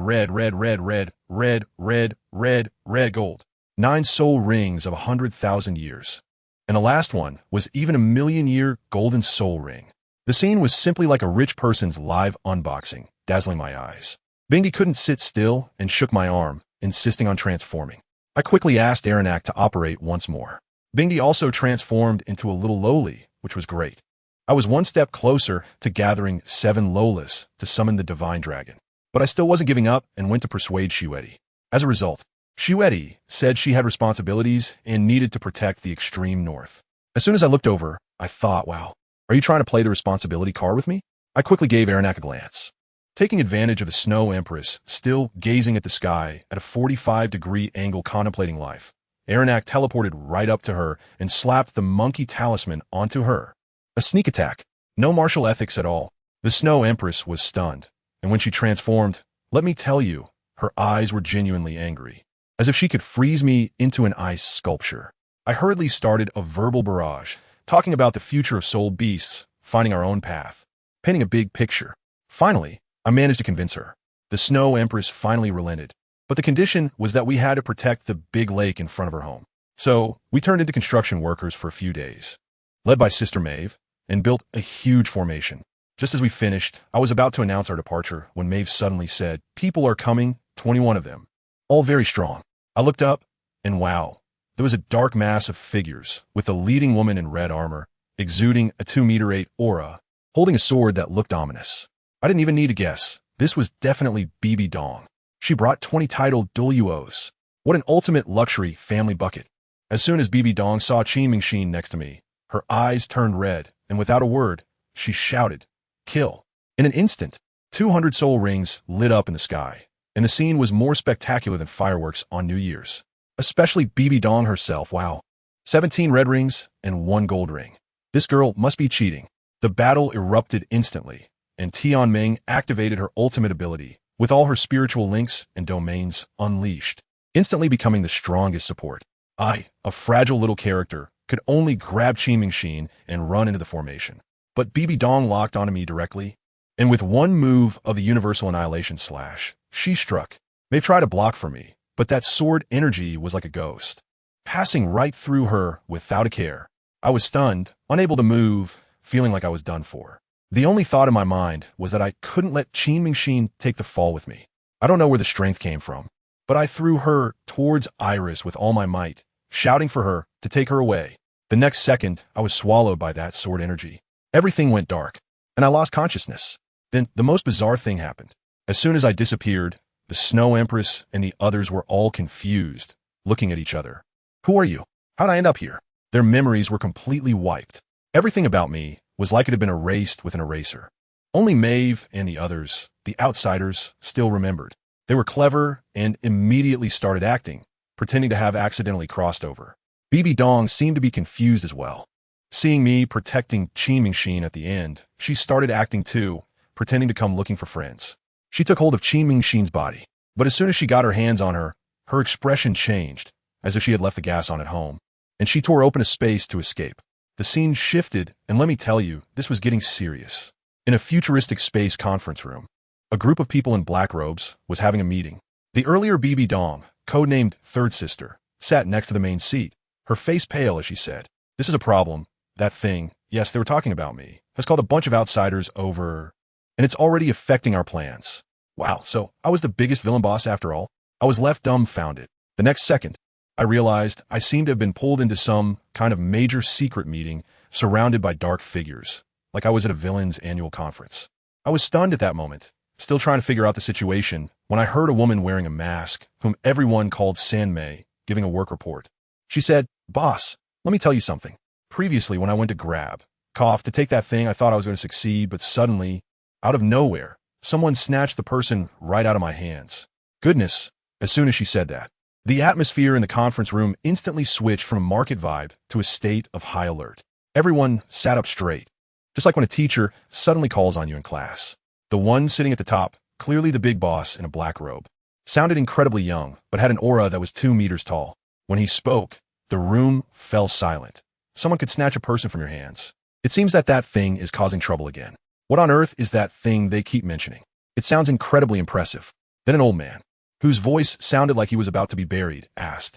[SPEAKER 1] gold. 9 soul rings of 100,000 years. And the last one was even a 1,000,000-year golden soul ring. The scene was simply like a rich person's live unboxing, dazzling my eyes. Bingdi couldn't sit still and shook my arm, insisting on transforming. I quickly asked Aranak to operate once more. Bingdi also transformed into a little lowly, which was great. I was one step closer to gathering 7 Lolas to summon the Divine Dragon. But I still wasn't giving up and went to persuade Shiwedi. As a result, Shiwedi said she had responsibilities and needed to protect the extreme north. As soon as I looked over, I thought, wow, are you trying to play the responsibility card with me? I quickly gave Aranak a glance. Taking advantage of the Snow Empress still gazing at the sky at a 45-degree angle contemplating life, Aranak teleported right up to her and slapped the monkey talisman onto her. A sneak attack. No martial ethics at all. The Snow Empress was stunned, and when she transformed, let me tell you, her eyes were genuinely angry, as if she could freeze me into an ice sculpture. I hurriedly started a verbal barrage, talking about the future of soul beasts, finding our own path, painting a big picture. Finally, I managed to convince her. The Snow Empress finally relented, but the condition was that we had to protect the big lake in front of her home. So, we turned into construction workers for a few days, led by Sister Maiev, and built a huge formation, Just as we finished, I was about to announce our departure when Maiev suddenly said, "People are coming, 21 of them. All very strong." I looked up, and wow, there was a dark mass of figures, with a leading woman in red armor, exuding a 2-meter-8 aura, holding a sword that looked ominous. I didn't even need to guess. This was definitely Bibi Dong. She brought 20 titled Douluos. What an ultimate luxury family bucket. As soon as Bibi Dong saw Qin next to me, her eyes turned red, and without a word, she shouted, "Kill." In an instant, 200 soul rings lit up in the sky, and the scene was more spectacular than fireworks on New Year's. Especially Bibi Dong herself, wow. 17 red rings and 1 gold ring. This girl must be cheating. The battle erupted instantly, and Tianming activated her ultimate ability, with all her spiritual links and domains unleashed, instantly becoming the strongest support. I, a fragile little character, could only grab Qin and run into the formation. But Bibi Dong locked onto me directly, and with one move of the Universal Annihilation Slash, she struck. They tried to block for me, but that sword energy was like a ghost, passing right through her without a care. I was stunned, unable to move, feeling like I was done for. The only thought in my mind was that I couldn't let Qin take the fall with me. I don't know where the strength came from, but I threw her towards Iris with all my might, shouting for her to take her away. The next second, I was swallowed by that sword energy. Everything went dark, and I lost consciousness. Then the most bizarre thing happened. As soon as I disappeared, the Snow Empress and the others were all confused, looking at each other. Who are you? How'd I end up here? Their memories were completely wiped. Everything about me was like it had been erased with an eraser. Only Maiev and the others, the outsiders, still remembered. They were clever and immediately started acting, pretending to have accidentally crossed over. Bibi Dong seemed to be confused as well. Seeing me protecting Qin at the end, she started acting too, pretending to come looking for friends. She took hold of Qin body, but as soon as she got her hands on her, her expression changed, as if she had left the gas on at home, and she tore open a space to escape. The scene shifted, and let me tell you, this was getting serious. In a futuristic space conference room, a group of people in black robes was having a meeting. The earlier Bibi Dong, codenamed Third Sister, sat next to the main seat, her face pale as she said, "This is a problem. That thing, yes, they were talking about me, has called a bunch of outsiders over, and it's already affecting our plans." Wow, so I was the biggest villain boss after all? I was left dumbfounded. The next second, I realized I seemed to have been pulled into some kind of major secret meeting surrounded by dark figures, like I was at a villain's annual conference. I was stunned at that moment, still trying to figure out the situation, when I heard a woman wearing a mask, whom everyone called Sanmei, giving a work report. She said, "Boss, let me tell you something. Previously, when I went to take that thing, I thought I was going to succeed, but suddenly, out of nowhere, someone snatched the person right out of my hands." Goodness, as soon as she said that, the atmosphere in the conference room instantly switched from a market vibe to a state of high alert. Everyone sat up straight, just like when a teacher suddenly calls on you in class. The one sitting at the top, clearly the big boss in a black robe, sounded incredibly young, but had an aura that was 2 meters tall. When he spoke, the room fell silent. Someone could snatch a person from your hands. It seems that thing is causing trouble again. What on earth is that thing they keep mentioning? It sounds incredibly impressive. Then an old man, whose voice sounded like he was about to be buried, asked,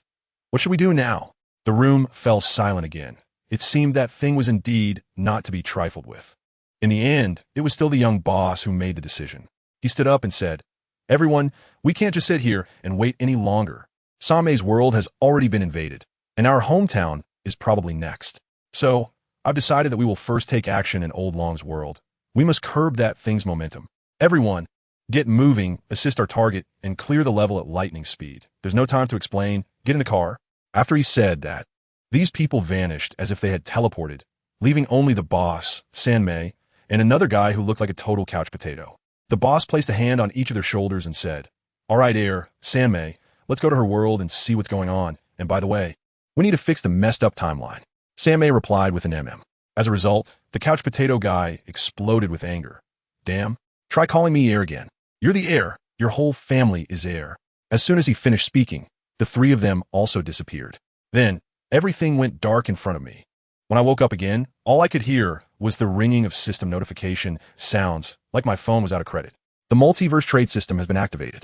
[SPEAKER 1] "What should we do now?" The room fell silent again. It seemed that thing was indeed not to be trifled with. In the end, it was still the young boss who made the decision. He stood up and said, "Everyone, we can't just sit here and wait any longer. Samei's world has already been invaded, and our hometown is probably next. So, I've decided that we will first take action in Old Long's world. We must curb that thing's momentum. Everyone, get moving, assist our target, and clear the level at lightning speed. There's no time to explain. Get in the car." After he said that, these people vanished as if they had teleported, leaving only the boss, Sanmei, and another guy who looked like a total couch potato. The boss placed a hand on each of their shoulders and said, "All right, Sanmei, let's go to her world and see what's going on. And by the way, we need to fix the messed up timeline." Sanmei replied with an MM. As a result, the couch potato guy exploded with anger. "Damn, try calling me heir again. You're the heir. Your whole family is heir." As soon as he finished speaking, the 3 of them also disappeared. Then, everything went dark in front of me. When I woke up again, all I could hear was the ringing of system notification sounds, like my phone was out of credit. The multiverse trade system has been activated.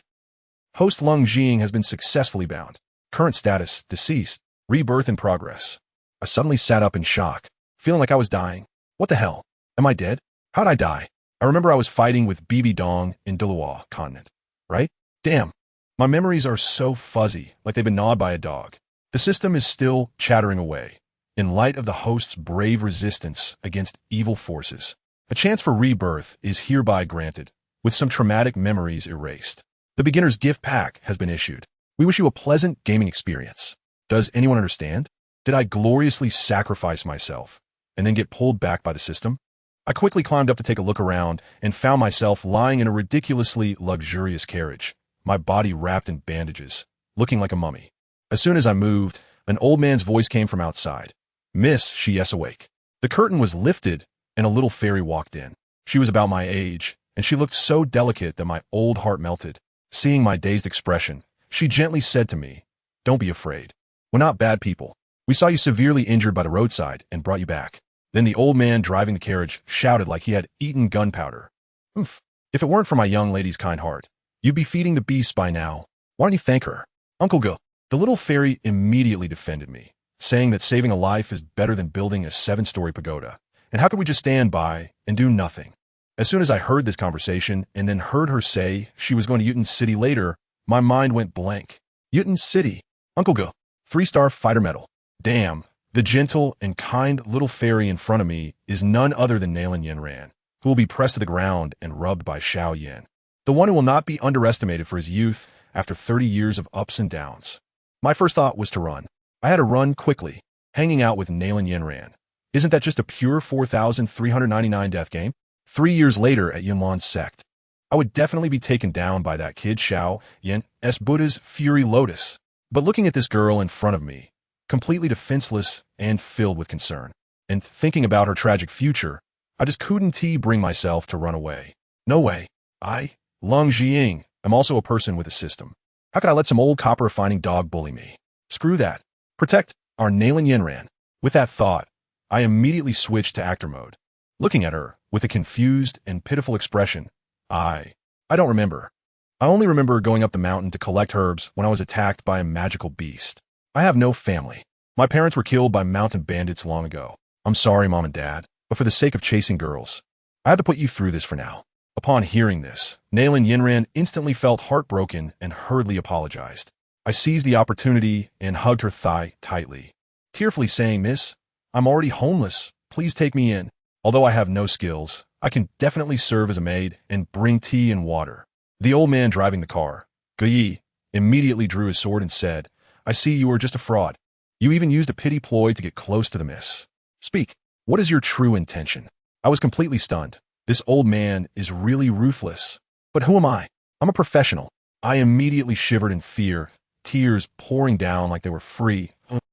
[SPEAKER 1] Host Leng has been successfully bound. Current status, deceased. Rebirth in progress. I suddenly sat up in shock, feeling like I was dying. What the hell? Am I dead? How'd I die? I remember I was fighting with BB Dong in Douluo continent, right? Damn, my memories are so fuzzy, like they've been gnawed by a dog. The system is still chattering away, in light of the host's brave resistance against evil forces. A chance for rebirth is hereby granted, with some traumatic memories erased. The beginner's gift pack has been issued. We wish you a pleasant gaming experience. Does anyone understand? Did I gloriously sacrifice myself and then get pulled back by the system? I quickly climbed up to take a look around and found myself lying in a ridiculously luxurious carriage, my body wrapped in bandages, looking like a mummy. As soon as I moved, an old man's voice came from outside. Miss, she yes awake. The curtain was lifted and a little fairy walked in. She was about my age, and she looked so delicate that my old heart melted. Seeing my dazed expression, she gently said to me, "Don't be afraid. We're not bad people. We saw you severely injured by the roadside and brought you back." Then the old man driving the carriage shouted like he had eaten gunpowder. "Oomph. If it weren't for my young lady's kind heart, you'd be feeding the beasts by now. Why don't you thank her? Uncle Go." The little fairy immediately defended me, saying that saving a life is better than building a 7-story pagoda. And how could we just stand by and do nothing? As soon as I heard this conversation and then heard her say she was going to Yuten City later, my mind went blank. Yuten City. Uncle Go. 3-star fighter medal. Damn. The gentle and kind little fairy in front of me is none other than Nalan Yenran, who will be pressed to the ground and rubbed by Xiao Yan, the one who will not be underestimated for his youth after 30 years of ups and downs. My first thought was to run. I had to run quickly, hanging out with Nalan Yenran. Isn't that just a pure 4,399 death game? 3 years later at Yunlan's sect, I would definitely be taken down by that kid Xiao Yan's Buddha's Fury Lotus. But looking at this girl in front of me, completely defenseless and filled with concern, and thinking about her tragic future, I just couldn't bring myself to run away. No way. I, Leng Zhiying, am also a person with a system. How could I let some old copper refining dog bully me? Screw that. Protect our Nalan Yenran. With that thought, I immediately switched to actor mode, looking at her with a confused and pitiful expression. I don't remember. I only remember going up the mountain to collect herbs when I was attacked by a magical beast. I have no family. My parents were killed by mountain bandits long ago. I'm sorry, Mom and Dad, but for the sake of chasing girls, I had to put you through this for now. Upon hearing this, Nalan Yenran instantly felt heartbroken and hurriedly apologized. I seized the opportunity and hugged her thigh tightly, tearfully saying, "Miss, I'm already homeless. Please take me in. Although I have no skills, I can definitely serve as a maid and bring tea and water." The old man driving the car, Guyi, immediately drew his sword and said, "I see you are just a fraud. You even used a pity ploy to get close to the miss. Speak. What is your true intention?" I was completely stunned. This old man is really ruthless. But who am I? I'm a professional. I immediately shivered in fear, tears pouring down like they were free.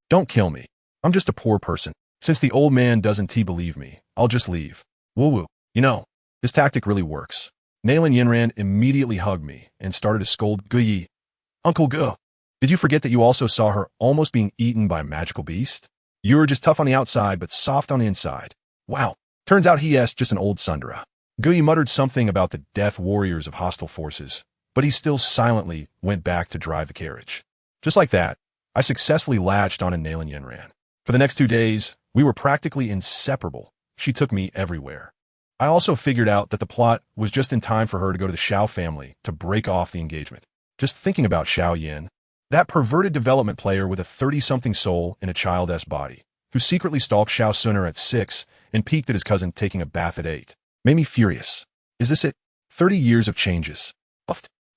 [SPEAKER 1] "Don't kill me. I'm just a poor person. Since the old man doesn't believe me, I'll just leave." Woo-woo. You know, this tactic really works. Nalan Yenran immediately hugged me and started to scold Guyi. "Uncle Go, did you forget that you also saw her almost being eaten by a magical beast? You were just tough on the outside but soft on the inside. Wow. Turns out he's just an old Sundara." Guyi muttered something about the death warriors of hostile forces, but he still silently went back to drive the carriage. Just like that, I successfully latched on a Nalan Yenran. For the next 2 days, we were practically inseparable. She took me everywhere. I also figured out that the plot was just in time for her to go to the Xiao family to break off the engagement. Just thinking about Xiao Yan, that perverted development player with a 30-something soul in a child-esque body, who secretly stalked Xiao Suner at 6 and peeked at his cousin taking a bath at 8, made me furious. Is this it? 30 years of changes.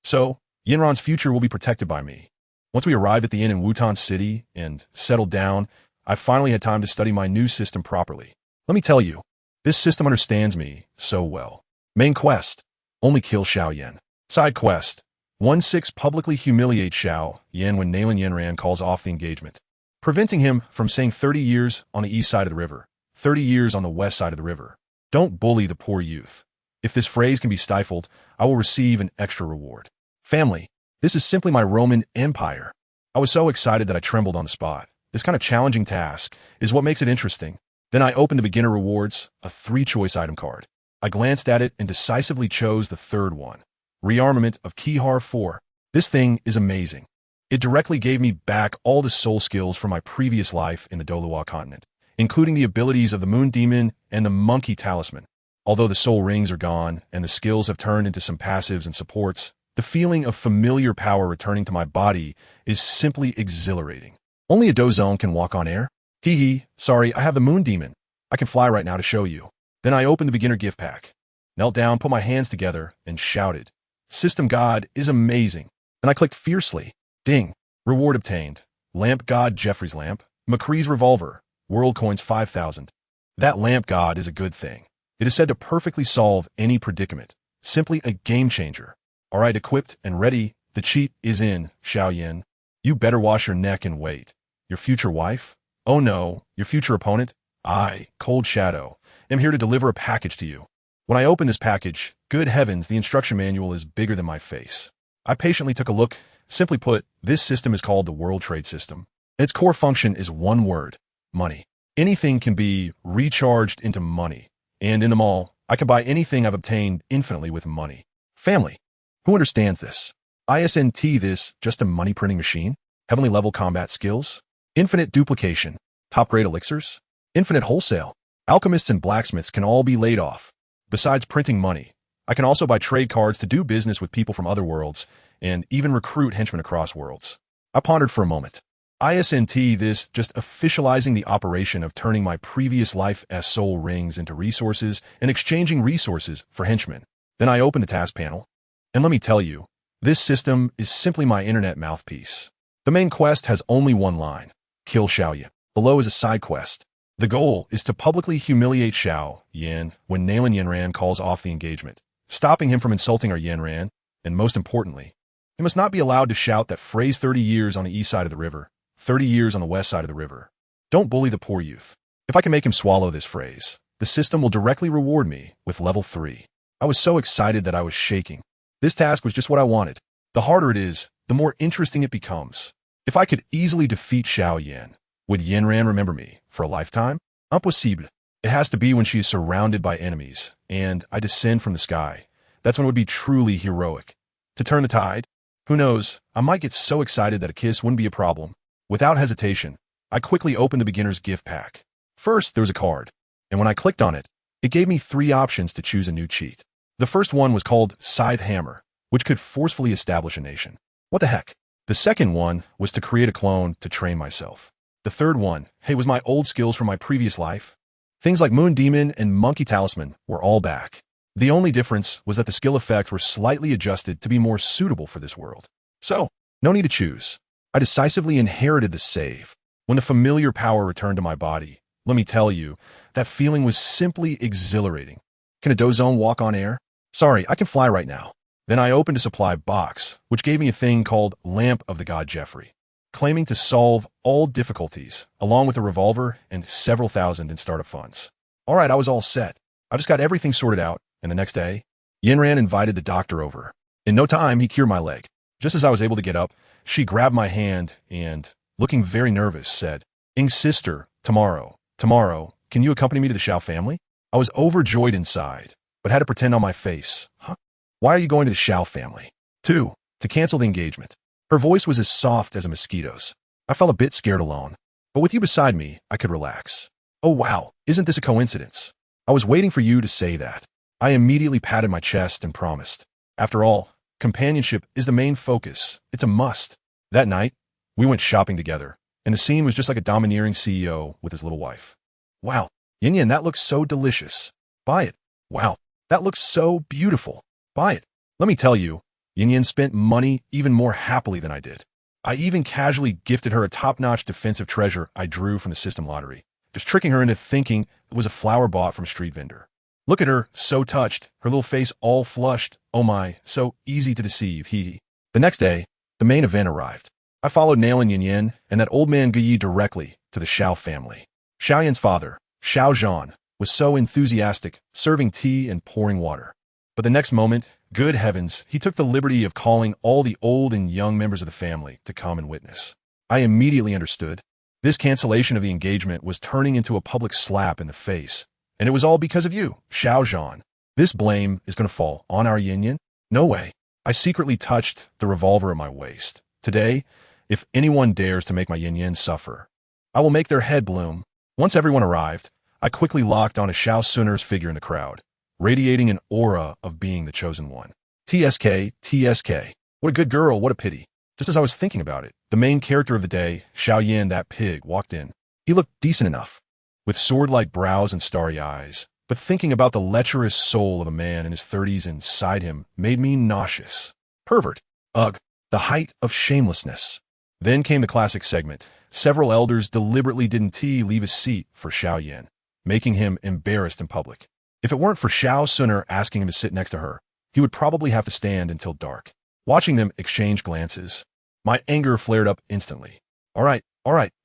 [SPEAKER 1] So, Yinran's future will be protected by me. Once we arrived at the inn in Wutan City and settled down, I finally had time to study my new system properly. Let me tell you, this system understands me so well. Main quest: only kill Xiao Yan. Side quest: 1-6 publicly humiliate Xiao Yan when Nalan Yenran calls off the engagement, preventing him from saying 30 years on the east side of the river, 30 years on the west side of the river. Don't bully the poor youth. If this phrase can be stifled, I will receive an extra reward. Family. This is simply my Roman Empire. I was so excited that I trembled on the spot. This kind of challenging task is what makes it interesting. Then I opened the beginner rewards, a 3-choice item card. I glanced at it and decisively chose the third one. Rearmament of Kihar 4. This thing is amazing. It directly gave me back all the soul skills from my previous life in the Douluo continent, including the abilities of the Moon Demon and the Monkey Talisman. Although the soul rings are gone and the skills have turned into some passives and supports, the feeling of familiar power returning to my body is simply exhilarating. Only a Douzone can walk on air? Hee hee, sorry, I have the moon demon. I can fly right now to show you. Then I opened the beginner gift pack, knelt down, put my hands together, and shouted, System God is amazing. Then I clicked fiercely. Ding. Reward obtained. Lamp God Jeffrey's lamp. McCree's revolver. World coins 5,000. That lamp god is a good thing. It is said to perfectly solve any predicament. Simply a game changer. All right, equipped and ready. The cheat is in, Xiaoyin. You better wash your neck and wait. Your future wife? Oh no, your future opponent? I, Cold Shadow, am here to deliver a package to you. When I open this package, good heavens, the instruction manual is bigger than my face. I patiently took a look. Simply put, this system is called the World Trade System. Its core function is one word: money. Anything can be recharged into money. And in the mall, I can buy anything I've obtained infinitely with money. Family. Who understands this? ISNT this just a money printing machine? Heavenly level combat skills? Infinite duplication? Top grade elixirs? Infinite wholesale? Alchemists and blacksmiths can all be laid off. Besides printing money, I can also buy trade cards to do business with people from other worlds and even recruit henchmen across worlds. I pondered for a moment. ISNT this just officializing the operation of turning my previous life as soul rings into resources and exchanging resources for henchmen. Then I opened the task panel. And let me tell you, this system is simply my internet mouthpiece. The main quest has only one line: kill Xiaoyin. Below is a side quest. The goal is to publicly humiliate Xiaoyin when Nalen Yanran calls off the engagement, stopping him from insulting our Yanran, and most importantly, he must not be allowed to shout that phrase 30 years on the east side of the river, 30 years on the west side of the river. Don't bully the poor youth. If I can make him swallow this phrase, the system will directly reward me with level 3. I was so excited that I was shaking. This task was just what I wanted. The harder it is, the more interesting it becomes. If I could easily defeat Xiaoyin, would Yanran remember me for a lifetime? Impossible. It has to be when she is surrounded by enemies, and I descend from the sky. That's when it would be truly heroic. To turn the tide? Who knows, I might get so excited that a kiss wouldn't be a problem. Without hesitation, I quickly opened the beginner's gift pack. First, there was a card, and when I clicked on it, it gave me 3 options to choose a new cheat. The first one was called Scythe Hammer, which could forcefully establish a nation. What the heck? The second one was to create a clone to train myself. The third one, hey, was my old skills from my previous life. Things like Moon Demon and Monkey Talisman were all back. The only difference was that the skill effects were slightly adjusted to be more suitable for this world. So, no need to choose. I decisively inherited the save. When the familiar power returned to my body, let me tell you, that feeling was simply exhilarating. Can a Douzone walk on air? Sorry, I can fly right now. Then I opened a supply box, which gave me a thing called Lamp of the God Jeffrey, claiming to solve all difficulties, along with a revolver and several thousand in startup funds. All right, I was all set. I just got everything sorted out, and the next day, Yanran invited the doctor over. In no time, he cured my leg. Just as I was able to get up, she grabbed my hand and, looking very nervous, said, Ing's sister, tomorrow, can you accompany me to the Xiao family? I was overjoyed inside, but had to pretend on my face. Huh? Why are you going to the Xiao family? 2. To cancel the engagement. Her voice was as soft as a mosquito's. I felt a bit scared alone, but with you beside me, I could relax. Oh wow, isn't this a coincidence? I was waiting for you to say that. I immediately patted my chest and promised. After all, companionship is the main focus. It's a must. That night, we went shopping together, and the scene was just like a domineering CEO with his little wife. Wow, Yin, that looks so delicious. Buy it. Wow, that looks so beautiful. Buy it. Let me tell you, Yin spent money even more happily than I did. I even casually gifted her a top-notch defensive treasure I drew from the system lottery, just tricking her into thinking it was a flower bought from a street vendor. Look at her, so touched, her little face all flushed. Oh my, so easy to deceive, hee hee. The next day, the main event arrived. I followed Nalen Yin and that old man Guyi directly to the Xiao family. Xiaoyin's father, Xiao Zhan, was so enthusiastic, serving tea and pouring water. But the next moment, good heavens, he took the liberty of calling all the old and young members of the family to come and witness. I immediately understood. This cancellation of the engagement was turning into a public slap in the face. And it was all because of you, Xiao Zhan. This blame is going to fall on our Yin. No way. I secretly touched the revolver at my waist. Today, if anyone dares to make my Yin suffer, I will make their head bloom. Once everyone arrived, I quickly locked on a Xiao Sun'er's figure in the crowd. radiating an aura of being the chosen one. TSK, TSK. What a good girl, what a pity. Just as I was thinking about it, the main character of the day, Xiaoyan, that pig, walked in. He looked decent enough, with sword-like brows and starry eyes, but thinking about the lecherous soul of a man in his 30s inside him made me nauseous. Pervert. Ugh. The height of shamelessness. Then came the classic segment. Several elders deliberately didn't leave a seat for Xiaoyan, making him embarrassed in public. If it weren't for Xiao Suner asking him to sit next to her, he would probably have to stand until dark. Watching them exchange glances, my anger flared up instantly. All right,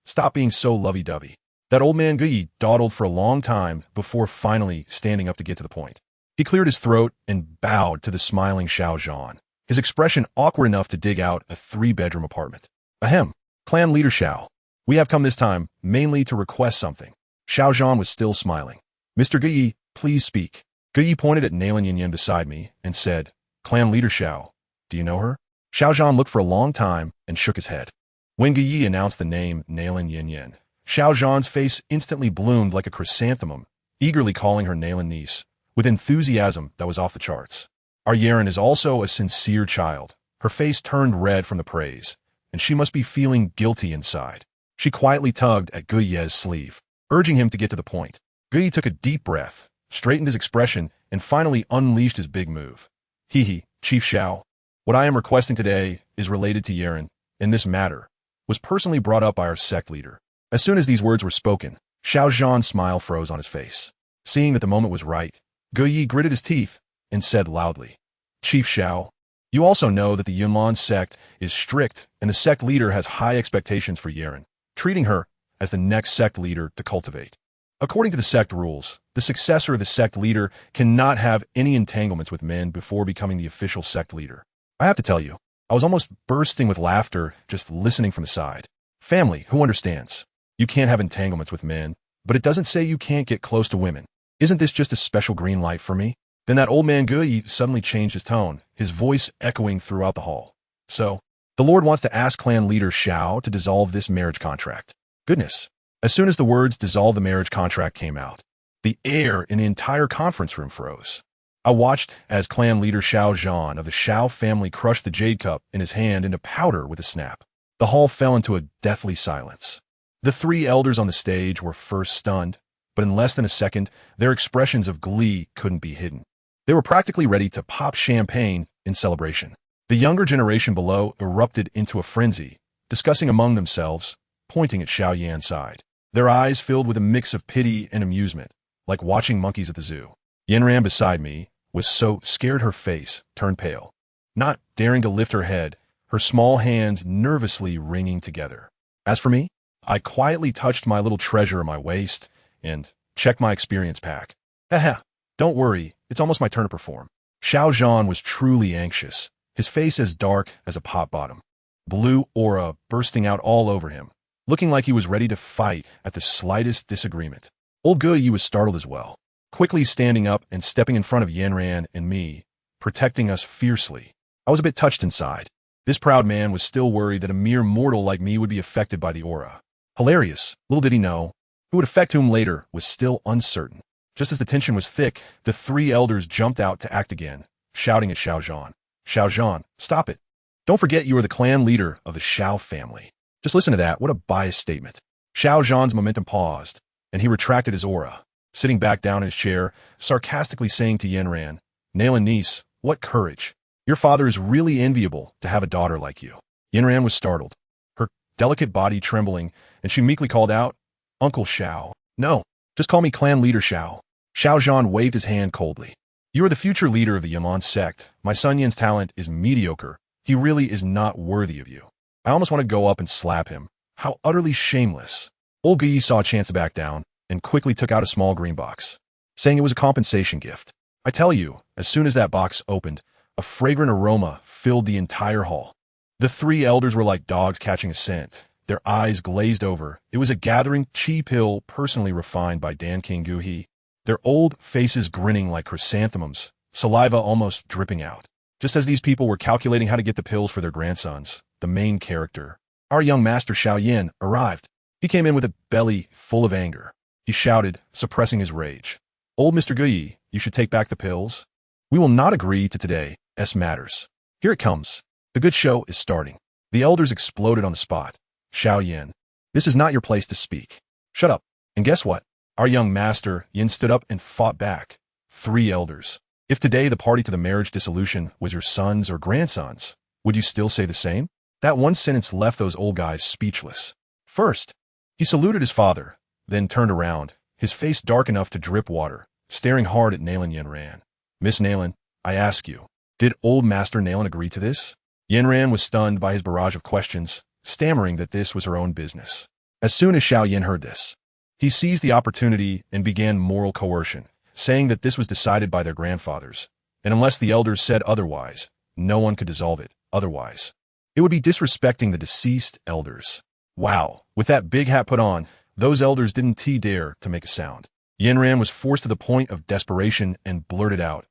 [SPEAKER 1] stop being so lovey-dovey. That old man Guyi dawdled for a long time before finally standing up to get to the point. He cleared his throat and bowed to the smiling Xiao Zhan, his expression awkward enough to dig out a 3-bedroom apartment. Ahem, clan leader Xiao. We have come this time mainly to request something. Xiao Zhan was still smiling. Mr. Guyi, please speak. Guyi pointed at Nalan Yinyan beside me and said, Clan leader Xiao, do you know her? Xiao Zhan looked for a long time and shook his head. When Guyi announced the name Nalan Yinyan, Xiao Zhan's face instantly bloomed like a chrysanthemum, eagerly calling her Nalan niece, with enthusiasm that was off the charts. Our Yeren is also a sincere child. Her face turned red from the praise, and she must be feeling guilty inside. She quietly tugged at Guyi's sleeve, urging him to get to the point. Guyi took a deep breath, straightened his expression, and finally unleashed his big move. Hee, Chief Xiao. What I am requesting today is related to Yeren, and this matter was personally brought up by our sect leader. As soon as these words were spoken, Xiao Zhan's smile froze on his face. Seeing that the moment was right, Guyi gritted his teeth and said loudly, Chief Xiao, you also know that the Yunlan sect is strict and the sect leader has high expectations for Yeren, treating her as the next sect leader to cultivate. According to the sect rules, the successor of the sect leader cannot have any entanglements with men before becoming the official sect leader. I have to tell you, I was almost bursting with laughter just listening from the side. Family, who understands? You can't have entanglements with men, but it doesn't say you can't get close to women. Isn't this just a special green light for me? Then that old man Guyi suddenly changed his tone, his voice echoing throughout the hall. So, the Lord wants to ask clan leader Xiao to dissolve this marriage contract. Goodness. As soon as the words dissolve the marriage contract came out, the air in the entire conference room froze. I watched as clan leader Xiao Zhan of the Xiao family crushed the jade cup in his hand into powder with a snap. The hall fell into a deathly silence. The 3 elders on the stage were first stunned, but in less than a second, their expressions of glee couldn't be hidden. They were practically ready to pop champagne in celebration. The younger generation below erupted into a frenzy, discussing among themselves, pointing at Xiaoyan's side. Their eyes filled with a mix of pity and amusement, like watching monkeys at the zoo. Yanran beside me was so scared her face turned pale, not daring to lift her head, her small hands nervously wringing together. As for me, I quietly touched my little treasure in my waist and checked my experience pack. Haha, don't worry, it's almost my turn to perform. Xiao Zhan was truly anxious, his face as dark as a pot bottom, blue aura bursting out all over him, looking like he was ready to fight at the slightest disagreement. Old Guyi was startled as well, quickly standing up and stepping in front of Yanran and me, protecting us fiercely. I was a bit touched inside. This proud man was still worried that a mere mortal like me would be affected by the aura. Hilarious, little did he know. Who would affect whom later was still uncertain. Just as the tension was thick, the 3 elders jumped out to act again, shouting at Xiao Zhan. Xiao Zhan, stop it. Don't forget you are the clan leader of the Xiao family. Just listen to that, what a biased statement. Xiao Zhan's momentum paused, and he retracted his aura, sitting back down in his chair, sarcastically saying to Yanran, Nalan niece, what courage. Your father is really enviable to have a daughter like you. Yanran was startled, her delicate body trembling, and she meekly called out, Uncle Xiao. No, just call me clan leader Xiao. Xiao Zhan waved his hand coldly. You are the future leader of the Yunlan sect. My son Yin's talent is mediocre. He really is not worthy of you. I almost want to go up and slap him. How utterly shameless. Old Guyi saw a chance to back down and quickly took out a small green box, saying it was a compensation gift. I tell you, as soon as that box opened, a fragrant aroma filled the entire hall. The 3 elders were like dogs catching a scent, their eyes glazed over. It was a gathering chi pill personally refined by Dan King Guhi, their old faces grinning like chrysanthemums, saliva almost dripping out. Just as these people were calculating how to get the pills for their grandsons, the main character, our young master Xiaoyan, arrived. He came in with a belly full of anger. He shouted, suppressing his rage. Old Mr. Guyi, you should take back the pills. We will not agree to today's matters. Here it comes. The good show is starting. The elders exploded on the spot. Xiao Yin, this is not your place to speak. Shut up. And guess what? Our young master, Yin, stood up and fought back. 3 elders. If today the party to the marriage dissolution was your sons or grandsons, would you still say the same? That one sentence left those old guys speechless. First, he saluted his father, then turned around, his face dark enough to drip water, staring hard at Nalan Yanran. Miss Nalan, I ask you, did old Master Nalan agree to this? Yanran was stunned by his barrage of questions, stammering that this was her own business. As soon as Xiao Yin heard this, he seized the opportunity and began moral coercion, saying that this was decided by their grandfathers, and unless the elders said otherwise, no one could dissolve it otherwise. It would be disrespecting the deceased elders. Wow, with that big hat put on, those elders didn't dare to make a sound. Yanran was forced to the point of desperation and blurted out,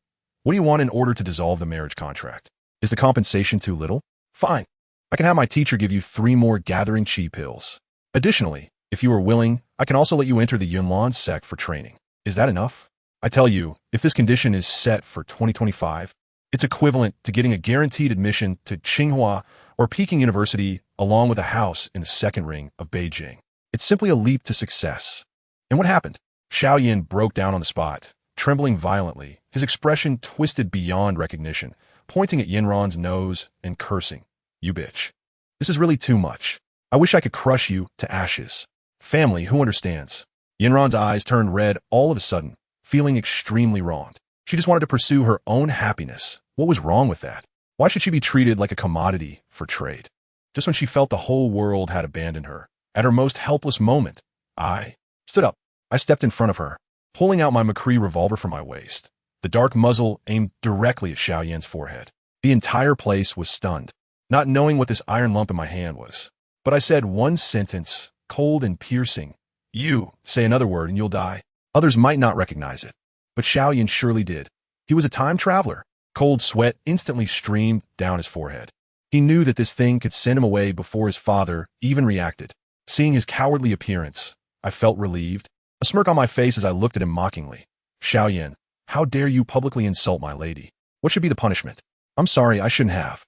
[SPEAKER 1] what do you want in order to dissolve the marriage contract? Is the compensation too little? Fine. I can have my teacher give you 3 more gathering chi pills. Additionally, if you are willing, I can also let you enter the Yunlan sect for training. Is that enough? I tell you, if this condition is set for 2025, it's equivalent to getting a guaranteed admission to Tsinghua or Peking University along with a house in the second ring of Beijing. It's simply a leap to success. And what happened? Xiao Yin broke down on the spot, trembling violently, his expression twisted beyond recognition, pointing at Yinran's nose and cursing. You bitch. This is really too much. I wish I could crush you to ashes. Family, who understands? Yinran's eyes turned red all of a sudden, feeling extremely wronged. She just wanted to pursue her own happiness. What was wrong with that? Why should she be treated like a commodity for trade? Just when she felt the whole world had abandoned her, at her most helpless moment, I stood up. I stepped in front of her, pulling out my McCree revolver from my waist. The dark muzzle aimed directly at Xiao Yin's forehead. The entire place was stunned, not knowing what this iron lump in my hand was. But I said one sentence, cold and piercing. You, say another word and you'll die. Others might not recognize it, but Xiao Yin surely did. He was a time traveler. Cold sweat instantly streamed down his forehead. He knew that this thing could send him away before his father even reacted. Seeing his cowardly appearance, I felt relieved. A smirk on my face as I looked at him mockingly. Xiao Yin, how dare you publicly insult my lady? What should be the punishment? I'm sorry, I shouldn't have.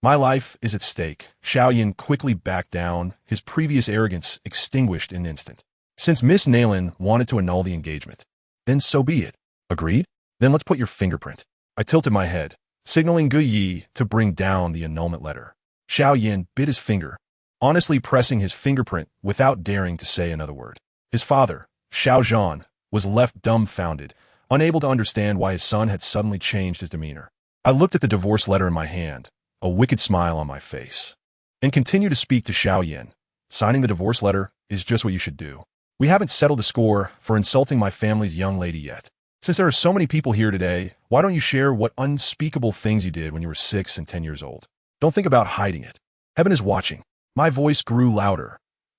[SPEAKER 1] My life is at stake. Xiao Yin quickly backed down, his previous arrogance extinguished in an instant. Since Miss Nalan wanted to annul the engagement, then so be it. Agreed? Then let's put your fingerprint. I tilted my head, signaling Gu Yi to bring down the annulment letter. Xiao Yin bit his finger, honestly pressing his fingerprint without daring to say another word. His father, Xiao Zhan, was left dumbfounded, unable to understand why his son had suddenly changed his demeanor. I looked at the divorce letter in my hand, a wicked smile on my face, and continued to speak to Xiao Yin. Signing the divorce letter is just what you should do. We haven't settled the score for insulting my family's young lady yet. Since there are so many people here today, why don't you share what unspeakable things you did when you were 6 and 10 years old? Don't think about hiding it. Heaven is watching. My voice grew louder,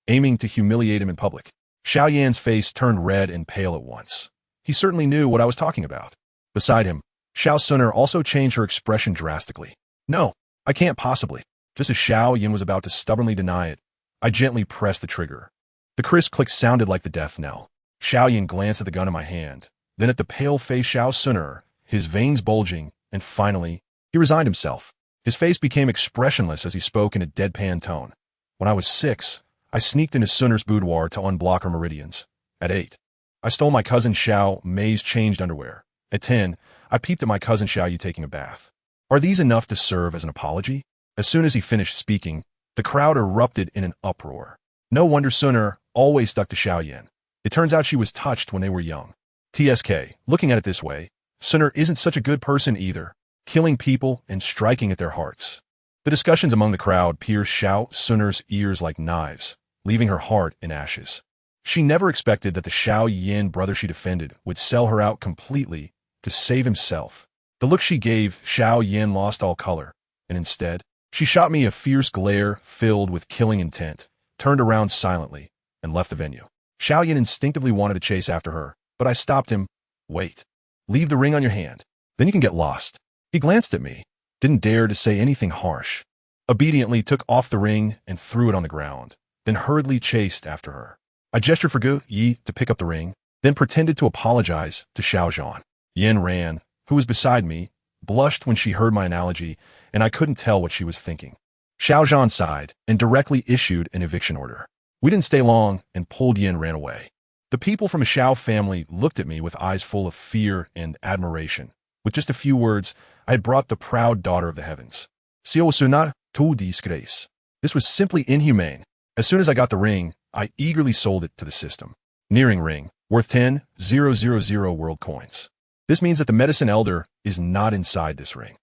[SPEAKER 1] aiming to humiliate him in public. Xiao Yan's face turned red and pale at once. He certainly knew what I was talking about. Beside him, Xiao Suner also changed her expression drastically. No, I can't possibly. Just as Xiao Yin was about to stubbornly deny it, I gently pressed the trigger. The crisp click sounded like the death knell. Xiao Yin glanced at the gun in my hand, then at the pale-faced Xiao Suner, his veins bulging, and finally, he resigned himself. His face became expressionless as he spoke in a deadpan tone. When I was 6, I sneaked into Suner's boudoir to unblock her meridians. At 8, I stole my cousin Xiao Mei's changed underwear. At 10, I peeped at my cousin Xiao Yu taking a bath. Are these enough to serve as an apology? As soon as he finished speaking, the crowd erupted in an uproar. No wonder Suner always stuck to Xiao Yin. It turns out she was touched when they were young. TSK, looking at it this way, Suner isn't such a good person either, killing people and striking at their hearts. The discussions among the crowd pierced Xiao Suner's ears like knives, leaving her heart in ashes. She never expected that the Xiao Yin brother she defended would sell her out completely to save himself. The look she gave Xiao Yin lost all color, and instead, she shot me a fierce glare filled with killing intent, turned around silently, and left the venue. Xiao Yin instinctively wanted to chase after her, but I stopped him. Wait. Leave the ring on your hand. Then you can get lost. He glanced at me, didn't dare to say anything harsh, obediently took off the ring and threw it on the ground, then hurriedly chased after her. I gestured for Gu Yi to pick up the ring. then pretended to apologize to Xiao Zhan. Yin Ran, who was beside me, blushed when she heard my analogy, and I couldn't tell what she was thinking. Xiao Zhan sighed and directly issued an eviction order. We didn't stay long and pulled Yin Ran away. The people from the Xiao family looked at me with eyes full of fear and admiration. With just a few words, I had brought the proud daughter of the heavens. Siosuna tu disgrace. This was simply inhumane. As soon as I got the ring, I eagerly sold it to the system. Nearing ring, worth 10,000 world coins. This means that the medicine elder is not inside this ring.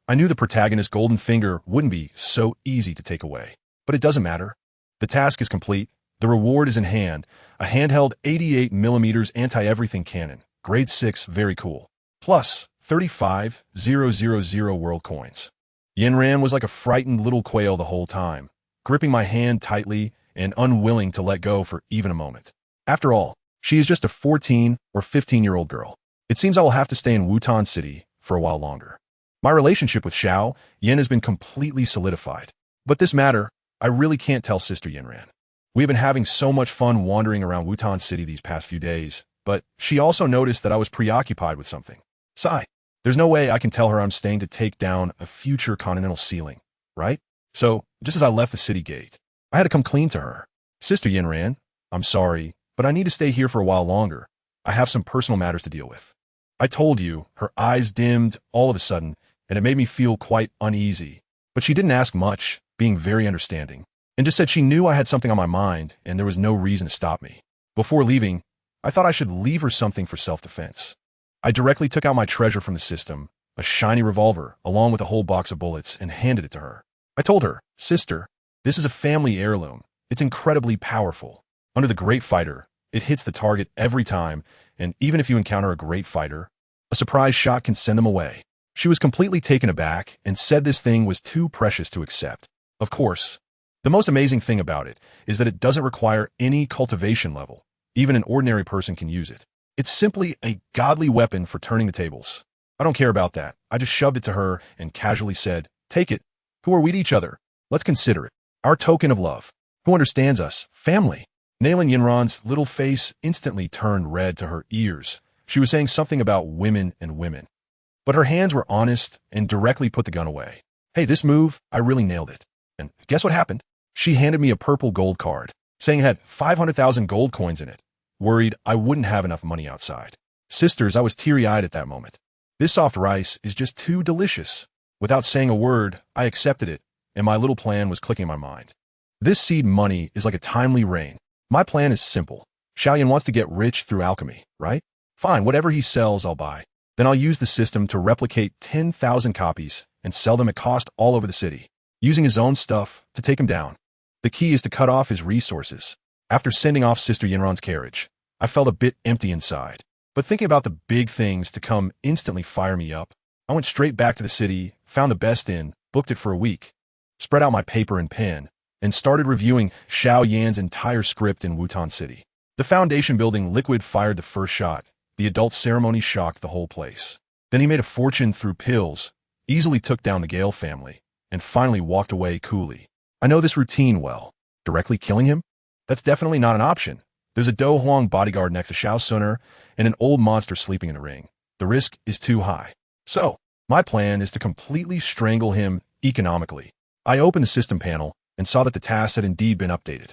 [SPEAKER 1] I knew the protagonist's golden finger wouldn't be so easy to take away. But it doesn't matter. The task is complete. The reward is in hand. A handheld 88mm anti-everything cannon. Grade 6, very cool. Plus 35,000 world coins. Yin Ran was like a frightened little quail the whole time, gripping my hand tightly and unwilling to let go for even a moment. After all, she is just a 14 or 15-year-old girl. It seems I will have to stay in Wutan City for a while longer. My relationship with Xiao Yin has been completely solidified. But this matter, I really can't tell Sister Yin Ran. We have been having so much fun wandering around Wutan City these past few days, but she also noticed that I was preoccupied with something. Sigh. There's no way I can tell her I'm staying to take down a future continental ceiling, right? So, just as I left the city gate, I had to come clean to her. Sister Yin Ran, I'm sorry, but I need to stay here for a while longer. I have some personal matters to deal with. I told you, her eyes dimmed all of a sudden, and it made me feel quite uneasy. But she didn't ask much, being very understanding, and just said she knew I had something on my mind and there was no reason to stop me. Before leaving, I thought I should leave her something for self-defense. I directly took out my treasure from the system, a shiny revolver, along with a whole box of bullets, and handed it to her. I told her, Sister, this is a family heirloom. It's incredibly powerful. Under the Great Fighter, it hits the target every time, and even if you encounter a great fighter, a surprise shot can send them away. She was completely taken aback and said this thing was too precious to accept. Of course, the most amazing thing about it is that it doesn't require any cultivation level. Even an ordinary person can use it. It's simply a godly weapon for turning the tables. I don't care about that. I just shoved it to her and casually said, Take it. Who are we to each other? Let's consider it. Our token of love. Who understands us? Family. Nailing Yinran's little face instantly turned red to her ears. She was saying something about women and women. But her hands were honest and directly put the gun away. Hey, this move, I really nailed it. And guess what happened? She handed me a purple gold card, saying it had 500,000 gold coins in it. Worried I wouldn't have enough money outside. Sisters, I was teary-eyed at that moment. This soft rice is just too delicious. Without saying a word, I accepted it, and my little plan was clicking in my mind. This seed money is like a timely rain. My plan is simple. Xiaoyan wants to get rich through alchemy, right? Fine, whatever he sells, I'll buy. Then I'll use the system to replicate 10,000 copies and sell them at cost all over the city, using his own stuff to take him down. The key is to cut off his resources. After sending off Sister Yinran's carriage, I felt a bit empty inside. But thinking about the big things to come instantly fire me up, I went straight back to the city, found the best inn, booked it for a week, spread out my paper and pen, and started reviewing Xiao Yan's entire script in Wutan City. The foundation building liquid fired the first shot. The adult ceremony shocked the whole place. Then he made a fortune through pills, easily took down the Gale family, and finally walked away coolly. I know this routine well. Directly killing him? That's definitely not an option. There's a Do Huang bodyguard next to Xiao Suner and an old monster sleeping in the ring. The risk is too high. So, my plan is to completely strangle him economically. I opened the system panel and saw that the task had indeed been updated.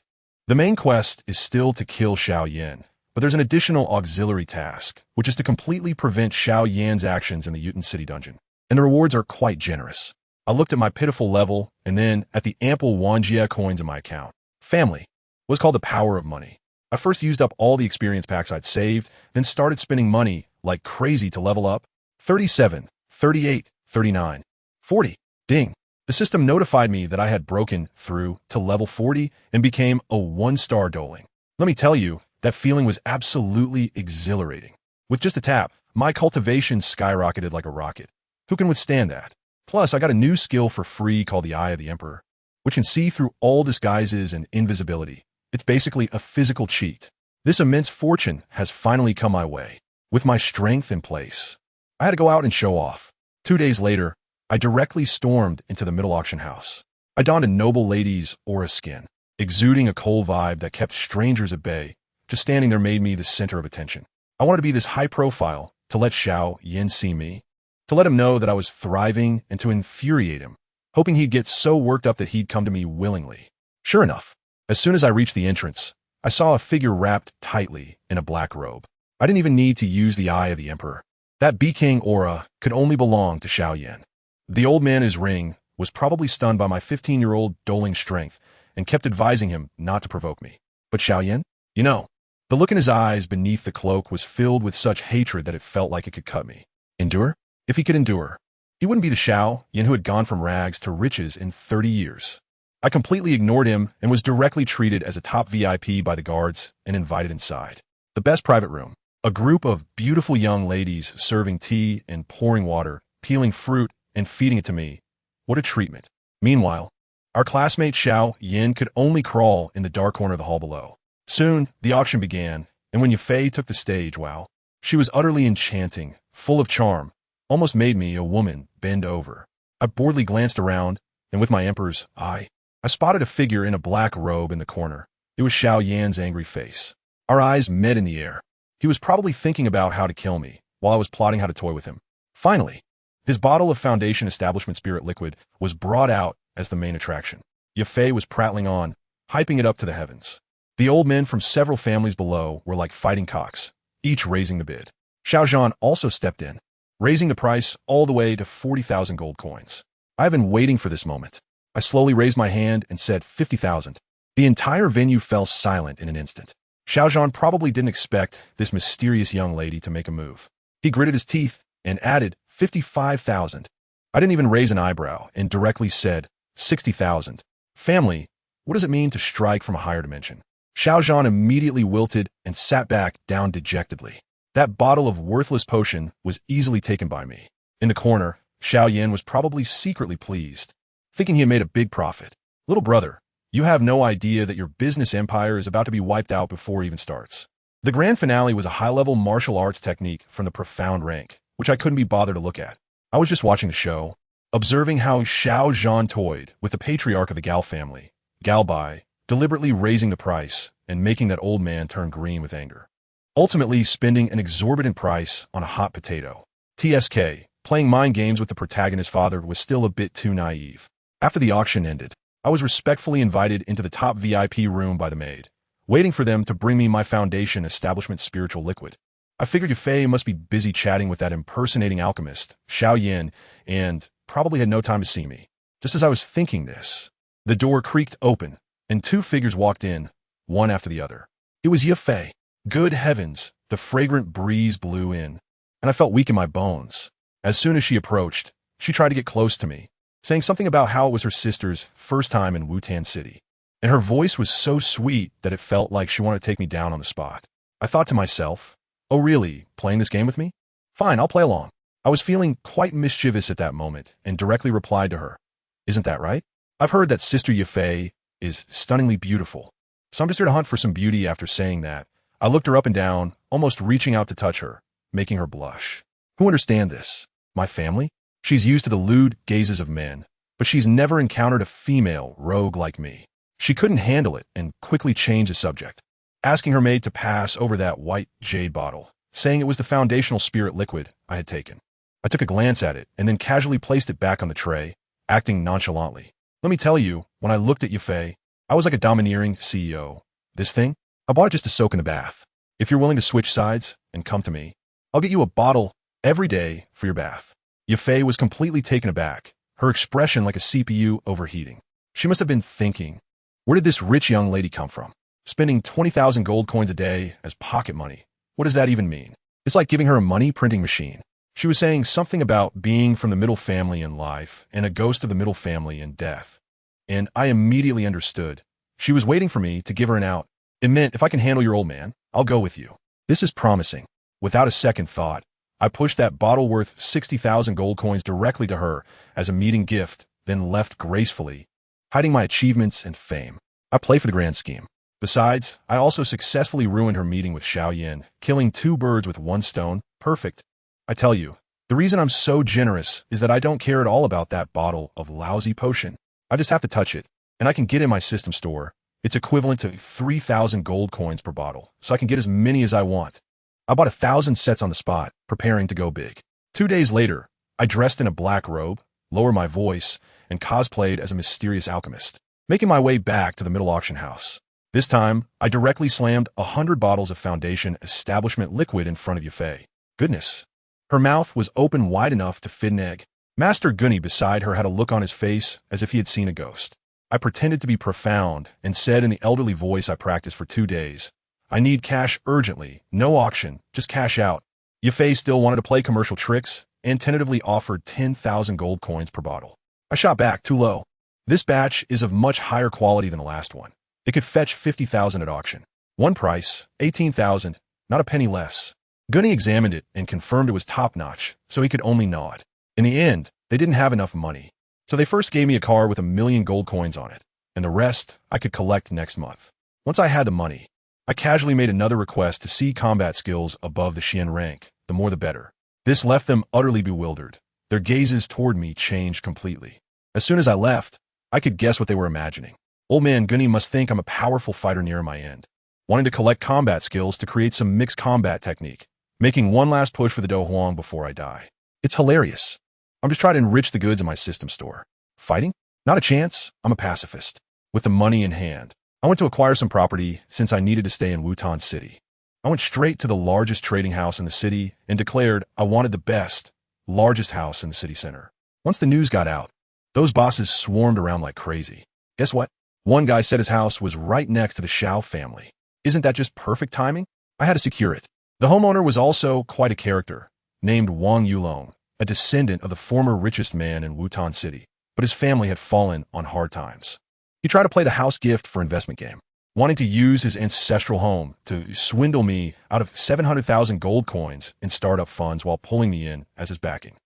[SPEAKER 1] The main quest is still to kill Xiao Yan, but there's an additional auxiliary task, which is to completely prevent Xiao Yan's actions in the Wutan City dungeon. And the rewards are quite generous. I looked at my pitiful level and then at the ample Wanjia coins in my account. Family was called the power of money. I first used up all the experience packs I'd saved, then started spending money like crazy to level up. 37, 38, 39, 40. Ding. The system notified me that I had broken through to level 40 and became a 1-star Doling. Let me tell you, that feeling was absolutely exhilarating. With just a tap, my cultivation skyrocketed like a rocket. Who can withstand that? Plus, I got a new skill for free called the Eye of the Emperor, which can see through all disguises and invisibility. It's basically a physical cheat. This immense fortune has finally come my way, with my strength in place. I had to go out and show off. 2 days later, I directly stormed into the middle auction house. I donned a noble lady's aura skin, exuding a cold vibe that kept strangers at bay. just standing there made me the center of attention. I wanted to be this high profile, to let Xiao Yin see me, to let him know that I was thriving and to infuriate him, hoping he'd get so worked up that he'd come to me willingly. Sure enough, as soon as I reached the entrance, I saw a figure wrapped tightly in a black robe. I didn't even need to use the eye of the emperor. That King aura could only belong to Xiao Yan. The old man in his ring was probably stunned by my 15-year-old doling strength and kept advising him not to provoke me. But Xiao Yan? You know, the look in his eyes beneath the cloak was filled with such hatred that it felt like it could cut me. Endure? If he could endure. He wouldn't be the Xiao Yan who had gone from rags to riches in 30 years. I completely ignored him and was directly treated as a top VIP by the guards and invited inside. The best private room. A group of beautiful young ladies serving tea and pouring water, peeling fruit and feeding it to me. What a treatment. Meanwhile, our classmate Xiao Yin could only crawl in the dark corner of the hall below. Soon, the auction began, and when Yafei took the stage, wow, she was utterly enchanting, full of charm, almost made me, a woman, bend over. I boredly glanced around, and with my emperor's eye, I spotted a figure in a black robe in the corner. It was Xiao Yan's angry face. Our eyes met in the air. He was probably thinking about how to kill me, while I was plotting how to toy with him. Finally, his bottle of Foundation Establishment Spirit Liquid was brought out as the main attraction. Yafei was prattling on, hyping it up to the heavens. The old men from several families below were like fighting cocks, each raising the bid. Xiao Zhan also stepped in, raising the price all the way to 40,000 gold coins. I've been waiting for this moment. I slowly raised my hand and said 50,000. The entire venue fell silent in an instant. Xiao Zhan probably didn't expect this mysterious young lady to make a move. He gritted his teeth and added 55,000. I didn't even raise an eyebrow and directly said 60,000. Family, what does it mean to strike from a higher dimension? Xiao Zhan immediately wilted and sat back down dejectedly. That bottle of worthless potion was easily taken by me. In the corner, Xiao Yan was probably secretly pleased, thinking he had made a big profit. Little brother, you have no idea that your business empire is about to be wiped out before it even starts. The grand finale was a high-level martial arts technique from the profound rank, which I couldn't be bothered to look at. I was just watching the show, observing how Xiao Zhan toyed with the patriarch of the Gao family, Gao Bai, deliberately raising the price and making that old man turn green with anger. Ultimately spending an exorbitant price on a hot potato. TSK, playing mind games with the protagonist's father was still a bit too naive. After the auction ended, I was respectfully invited into the top VIP room by the maid, waiting for them to bring me my Foundation Establishment Spiritual Liquid. I figured Yafei must be busy chatting with that impersonating alchemist, Xiao Yin, and probably had no time to see me. Just as I was thinking this, the door creaked open, and two figures walked in, one after the other. It was Yafei. Good heavens, the fragrant breeze blew in, and I felt weak in my bones. As soon as she approached, she tried to get close to me, saying something about how it was her sister's first time in Wutan City. And her voice was so sweet that it felt like she wanted to take me down on the spot. I thought to myself, oh really, playing this game with me? Fine, I'll play along. I was feeling quite mischievous at that moment and directly replied to her, isn't that right? I've heard that Sister Yafei is stunningly beautiful. So I'm just here to hunt for some beauty. After saying that, I looked her up and down, almost reaching out to touch her, making her blush. Who understand this? My family? She's used to the lewd gazes of men, but she's never encountered a female rogue like me. She couldn't handle it and quickly changed the subject, asking her maid to pass over that white jade bottle, saying it was the foundational spirit liquid I had taken. I took a glance at it and then casually placed it back on the tray, acting nonchalantly. Let me tell you, when I looked at Yafei, I was like a domineering CEO. This thing? I bought it just to soak in the bath. If you're willing to switch sides and come to me, I'll get you a bottle every day for your bath. Yafei was completely taken aback, her expression like a CPU overheating. She must have been thinking, where did this rich young lady come from? Spending 20,000 gold coins a day as pocket money. What does that even mean? It's like giving her a money printing machine. She was saying something about being from the middle family in life and a ghost of the middle family in death. And I immediately understood. She was waiting for me to give her an out. It meant if I can handle your old man, I'll go with you. This is promising. Without a second thought, I pushed that bottle worth 60,000 gold coins directly to her as a meeting gift, then left gracefully, hiding my achievements and fame. I play for the grand scheme. Besides, I also successfully ruined her meeting with Xiao Yan, killing two birds with one stone. Perfect. I tell you, the reason I'm so generous is that I don't care at all about that bottle of lousy potion. I just have to touch it, and I can get in my system store. It's equivalent to 3,000 gold coins per bottle, so I can get as many as I want. I bought 1,000 sets on the spot, preparing to go big. 2 days later, I dressed in a black robe, lowered my voice, and cosplayed as a mysterious alchemist, making my way back to the middle auction house. This time, I directly slammed 100 bottles of Foundation Establishment liquid in front of Yafei. Goodness. Her mouth was open wide enough to fit an egg. Master Gunny beside her had a look on his face as if he had seen a ghost. I pretended to be profound and said in the elderly voice I practiced for 2 days, "I need cash urgently, no auction, just cash out." Yafei still wanted to play commercial tricks and tentatively offered 10,000 gold coins per bottle. I shot back, too low. This batch is of much higher quality than the last one. It could fetch 50,000 at auction. One price, 18,000, not a penny less. Gunny examined it and confirmed it was top-notch, so he could only nod. In the end, they didn't have enough money. So they first gave me a car with 1,000,000 gold coins on it, and the rest I could collect next month. Once I had the money, I casually made another request to see combat skills above the Xian rank, the more the better. This left them utterly bewildered. Their gazes toward me changed completely. As soon as I left, I could guess what they were imagining. Old man Gunny must think I'm a powerful fighter near my end, wanting to collect combat skills to create some mixed combat technique, making one last push for the Do Huang before I die. It's hilarious. I'm just trying to enrich the goods in my system store. Fighting? Not a chance. I'm a pacifist. With the money in hand, I went to acquire some property since I needed to stay in Wutan City. I went straight to the largest trading house in the city and declared I wanted the best, largest house in the city center. Once the news got out, those bosses swarmed around like crazy. Guess what? One guy said his house was right next to the Xiao family. Isn't that just perfect timing? I had to secure it. The homeowner was also quite a character, named Wang Yulong, a descendant of the former richest man in Wutan City, but his family had fallen on hard times. He tried to play the house gift for investment game, wanting to use his ancestral home to swindle me out of 700,000 gold coins in startup funds while pulling me in as his backing.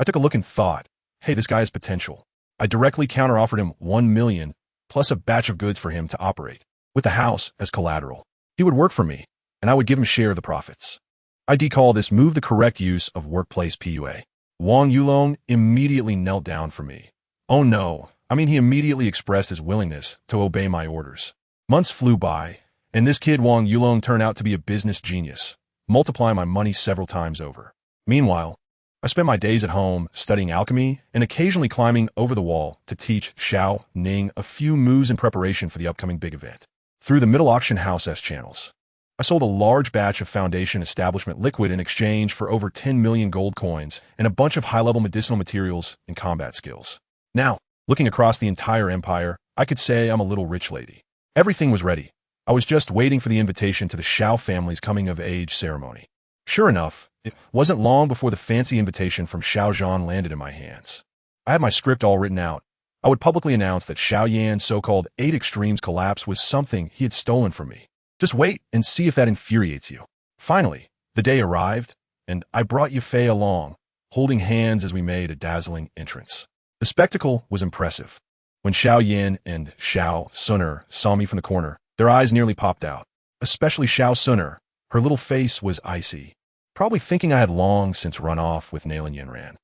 [SPEAKER 1] I took a look and thought, hey, this guy has potential. I directly counteroffered him 1 million plus a batch of goods for him to operate, with the house as collateral. He would work for me, and I would give him share of the profits. I call this move the correct use of workplace PUA. Wang Yulong immediately knelt down for me. Oh no, he immediately expressed his willingness to obey my orders. Months flew by, and this kid Wang Yulong turned out to be a business genius, multiplying my money several times over. Meanwhile, I spent my days at home studying alchemy and occasionally climbing over the wall to teach Xiao Ning a few moves in preparation for the upcoming big event. Through the middle auction house channels, I sold a large batch of Foundation Establishment liquid in exchange for over 10 million gold coins and a bunch of high-level medicinal materials and combat skills. Now, looking across the entire empire, I could say I'm a little rich lady. Everything was ready. I was just waiting for the invitation to the Xiao family's coming-of-age ceremony. Sure enough, it wasn't long before the fancy invitation from Xiao Zhan landed in my hands. I had my script all written out. I would publicly announce that Xiao Yan's so-called 8 Extremes collapse was something he had stolen from me. Just wait and see if that infuriates you. Finally, the day arrived, and I brought Yafei along, holding hands as we made a dazzling entrance. The spectacle was impressive. When Xiao Yan and Xiao Suner saw me from the corner, their eyes nearly popped out. Especially Xiao Suner. Her little face was icy, probably thinking I had long since run off with Nailan Yanran.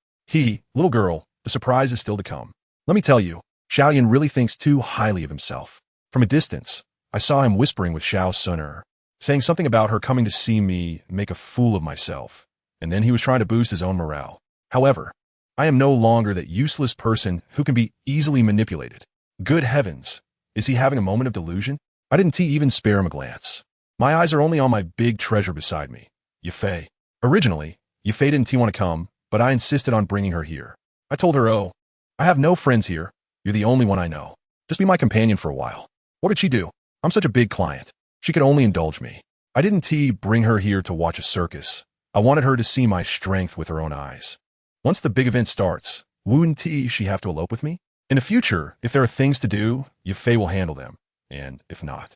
[SPEAKER 1] Little girl, the surprise is still to come. Let me tell you, Xiao Yan really thinks too highly of himself. From a distance, I saw him whispering with Xiao Suner, saying something about her coming to see me make a fool of myself, and then he was trying to boost his own morale. However, I am no longer that useless person who can be easily manipulated. Good heavens, is he having a moment of delusion? I didn't even spare him a glance. My eyes are only on my big treasure beside me, Yafei. Originally, Yafei didn't want to come, but I insisted on bringing her here. I told her, oh, I have no friends here. You're the only one I know. Just be my companion for a while. What did she do? I'm such a big client. She could only indulge me. I didn't bring her here to watch a circus. I wanted her to see my strength with her own eyes. Once the big event starts, wouldn't she have to elope with me? In the future, if there are things to do, Yafei will handle them. And if not,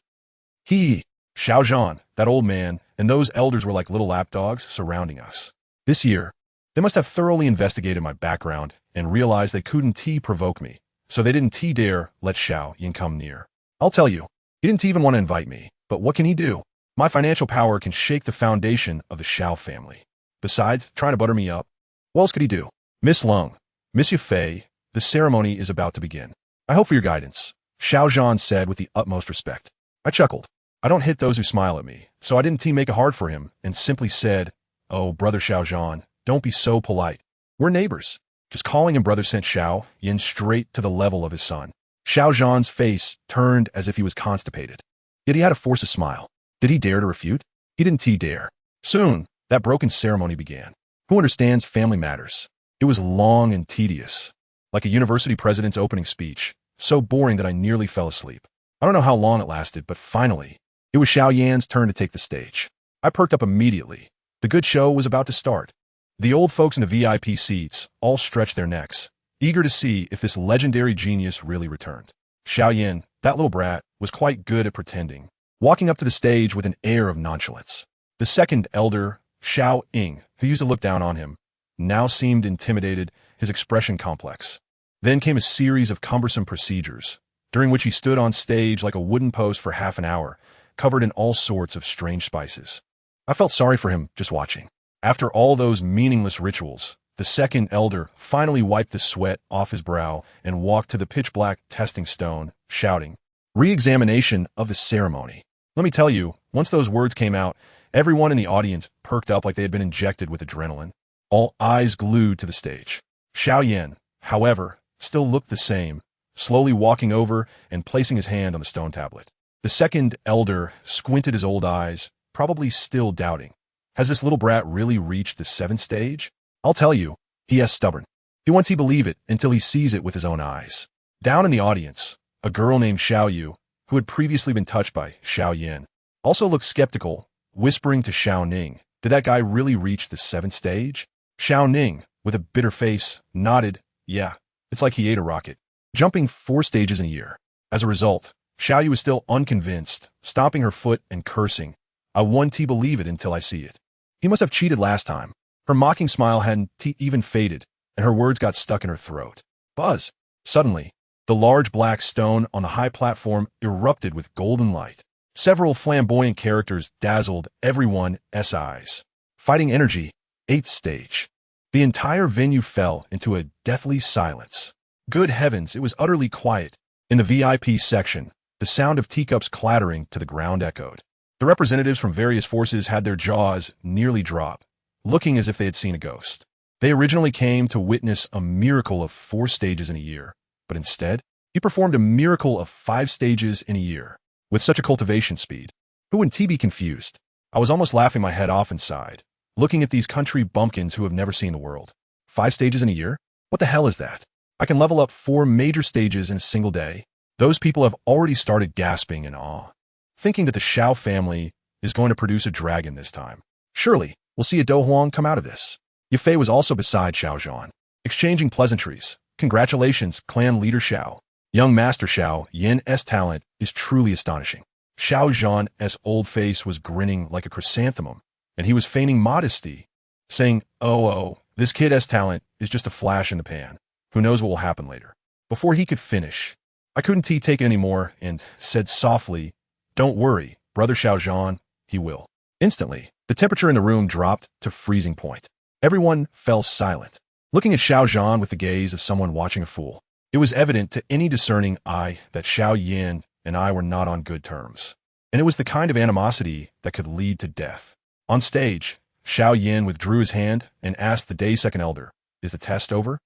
[SPEAKER 1] Xiao Zhan, that old man, and those elders were like little lapdogs surrounding us. This year, they must have thoroughly investigated my background and realized they couldn't provoke me, so they didn't dare let Xiao Yan come near. I'll tell you, he didn't even want to invite me, but what can he do? My financial power can shake the foundation of the Xiao family. Besides trying to butter me up, what else could he do? Miss Leng, Miss Yafei, the ceremony is about to begin. I hope for your guidance. Xiao Zhan said with the utmost respect. I chuckled. I don't hit those who smile at me, so I didn't make it hard for him and simply said, "Oh, brother Xiao Zhan, don't be so polite. We're neighbors." Just calling him brother sent Xiao Yin straight to the level of his son. Xiao Zhan's face turned as if he was constipated. Yet he had to force a smile. Did he dare to refute? He didn't dare. Soon, that broken ceremony began. Who understands family matters? It was long and tedious, like a university president's opening speech, so boring that I nearly fell asleep. I don't know how long it lasted, but finally, it was Xiao Yan's turn to take the stage. I perked up immediately. The good show was about to start. The old folks in the VIP seats all stretched their necks, eager to see if this legendary genius really returned. Xiao Yan, that little brat, was quite good at pretending, walking up to the stage with an air of nonchalance. The second elder, Xiao Ying, who used to look down on him, now seemed intimidated, his expression complex. Then came a series of cumbersome procedures, during which he stood on stage like a wooden post for half an hour, covered in all sorts of strange spices. I felt sorry for him just watching. After all those meaningless rituals, the second elder finally wiped the sweat off his brow and walked to the pitch-black testing stone, shouting, "Re-examination of the ceremony." Let me tell you, once those words came out, everyone in the audience perked up like they had been injected with adrenaline, all eyes glued to the stage. Xiao Yan, however, still looked the same, slowly walking over and placing his hand on the stone tablet. The second elder squinted his old eyes, probably still doubting. Has this little brat really reached the seventh stage? I'll tell you, he is stubborn. He wants to believe it until he sees it with his own eyes. Down in the audience, a girl named Xiao Yu, who had previously been touched by Xiao Yan, also looked skeptical, whispering to Xiao Ning, did that guy really reach the seventh stage? Xiao Ning, with a bitter face, nodded, yeah, it's like he ate a rocket, jumping 4 stages in a year. As a result, Xiao Yu was still unconvinced, stomping her foot and cursing. I want to believe it until I see it. He must have cheated last time. Her mocking smile hadn't even faded, and her words got stuck in her throat. Buzz! Suddenly, the large black stone on the high platform erupted with golden light. Several flamboyant characters dazzled everyone's eyes. Fighting energy, 8th stage. The entire venue fell into a deathly silence. Good heavens, it was utterly quiet. In the VIP section, the sound of teacups clattering to the ground echoed. The representatives from various forces had their jaws nearly drop, looking as if they had seen a ghost. They originally came to witness a miracle of 4 stages in a year, but instead, he performed a miracle of 5 stages in a year. With such a cultivation speed, who wouldn't be confused? I was almost laughing my head off inside, looking at these country bumpkins who have never seen the world. 5 stages in a year? What the hell is that? I can level up 4 major stages in a single day. Those people have already started gasping in awe, thinking that the Xiao family is going to produce a dragon this time. Surely, we'll see a Do Huang come out of this. Yafei was also beside Xiao Zhan, exchanging pleasantries. Congratulations, clan leader Xiao. Young master Xiao Yan's talent is truly astonishing. Xiao Zhan's old face was grinning like a chrysanthemum, and he was feigning modesty, saying, oh, this kid's talent is just a flash in the pan. Who knows what will happen later? Before he could finish, I couldn't take it anymore and said softly, don't worry, brother Xiao Zhan, he will. Instantly, the temperature in the room dropped to freezing point. Everyone fell silent, looking at Xiao Zhan with the gaze of someone watching a fool. It was evident to any discerning eye that Xiao Yan and I were not on good terms, and it was the kind of animosity that could lead to death. On stage, Xiao Yan withdrew his hand and asked the day's second elder, is the test over?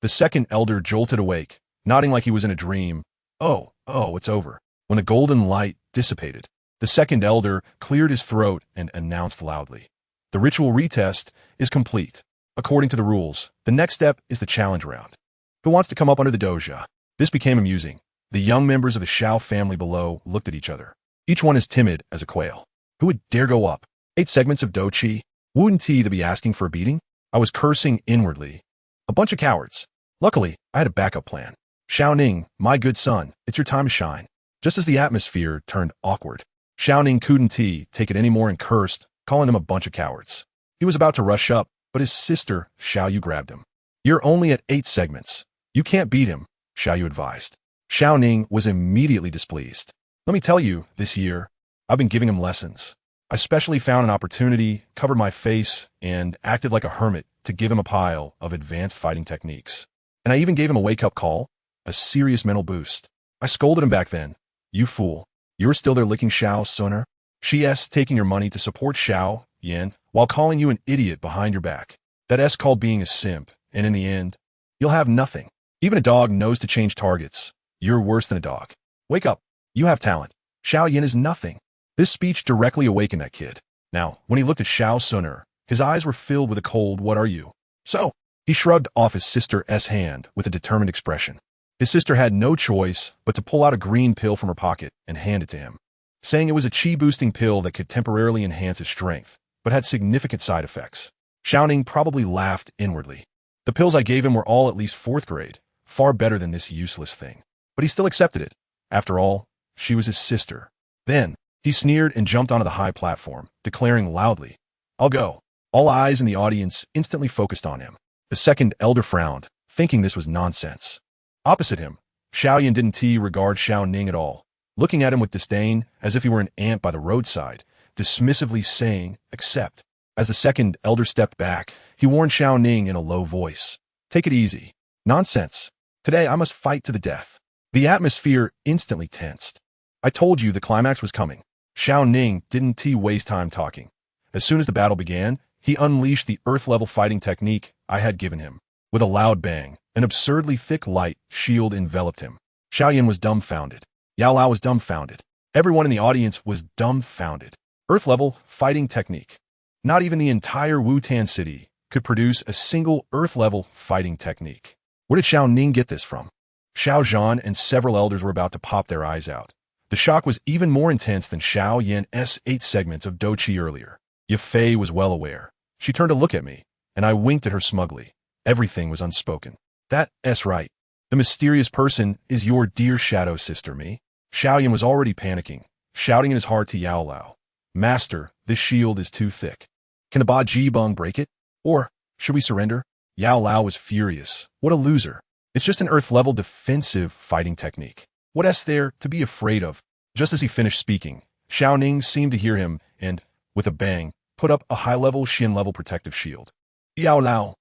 [SPEAKER 1] The second elder jolted awake, nodding like he was in a dream. Oh, it's over. When the golden light dissipated, the second elder cleared his throat and announced loudly, the ritual retest is complete. According to the rules, the next step is the challenge round. Who wants to come up under the doja? This became amusing. The young members of the Xiao family below looked at each other, each one as timid as a quail. Who would dare go up? 8 segments of do chi? Wouldn't he be asking for a beating? I was cursing inwardly. A bunch of cowards. Luckily, I had a backup plan. Xiao Ning, my good son, it's your time to shine. Just as the atmosphere turned awkward, Xiao Ning couldn't take it anymore and cursed, calling them a bunch of cowards. He was about to rush up, but his sister, Xiao Yu, grabbed him. You're only at 8 segments. You can't beat him, Xiao Yu advised. Xiao Ning was immediately displeased. Let me tell you, this year, I've been giving him lessons. I specially found an opportunity, covered my face, and acted like a hermit to give him a pile of advanced fighting techniques. And I even gave him a wake-up call, a serious mental boost. I scolded him back then. You fool. You were still there licking Xiao Suner? She S taking your money to support Xiao Yan while calling you an idiot behind your back. That S called being a simp, and in the end, you'll have nothing. Even a dog knows to change targets. You're worse than a dog. Wake up. You have talent. Xiao Yan is nothing. This speech directly awakened that kid. Now, when he looked at Xiao Suner, his eyes were filled with a cold, "What are you?" So, he shrugged off his sister's hand with a determined expression. His sister had no choice but to pull out a green pill from her pocket and hand it to him, saying it was a chi-boosting pill that could temporarily enhance his strength, but had significant side effects. Xiao Ning probably laughed inwardly. The pills I gave him were all at least 4th grade, far better than this useless thing. But he still accepted it. After all, she was his sister. Then, he sneered and jumped onto the high platform, declaring loudly, "I'll go." All eyes in the audience instantly focused on him. The second elder frowned, thinking this was nonsense. Opposite him, Xiao Yan didn't regard Xiao Ning at all, looking at him with disdain as if he were an ant by the roadside, dismissively saying, "Accept." As the second elder stepped back, he warned Xiao Ning in a low voice, "Take it easy. Nonsense. Today I must fight to the death." The atmosphere instantly tensed. I told you the climax was coming. Xiao Ning didn't waste time talking. As soon as the battle began, he unleashed the earth-level fighting technique I had given him. With a loud bang, an absurdly thick light shield enveloped him. Xiao Yan was dumbfounded. Yao Lao was dumbfounded. Everyone in the audience was dumbfounded. Earth-level fighting technique. Not even the entire Wutan city could produce a single earth-level fighting technique. Where did Xiao Ning get this from? Xiao Zhan and several elders were about to pop their eyes out. The shock was even more intense than Xiao Yan's 8 segments of Do Qi earlier. Ye Fei was well aware. She turned to look at me, and I winked at her smugly. Everything was unspoken. That's right. The mysterious person is your dear shadow sister, me. Xiao Yan was already panicking, shouting in his heart to Yao Lao, "Master, this shield is too thick. Can the Ba Ji Bung break it? Or should we surrender?" Yao Lao was furious. What a loser. It's just an earth-level defensive fighting technique. What's there to be afraid of? Just as he finished speaking, Xiao Ning seemed to hear him and, with a bang, put up a high-level Xin-level protective shield. Yao Lao.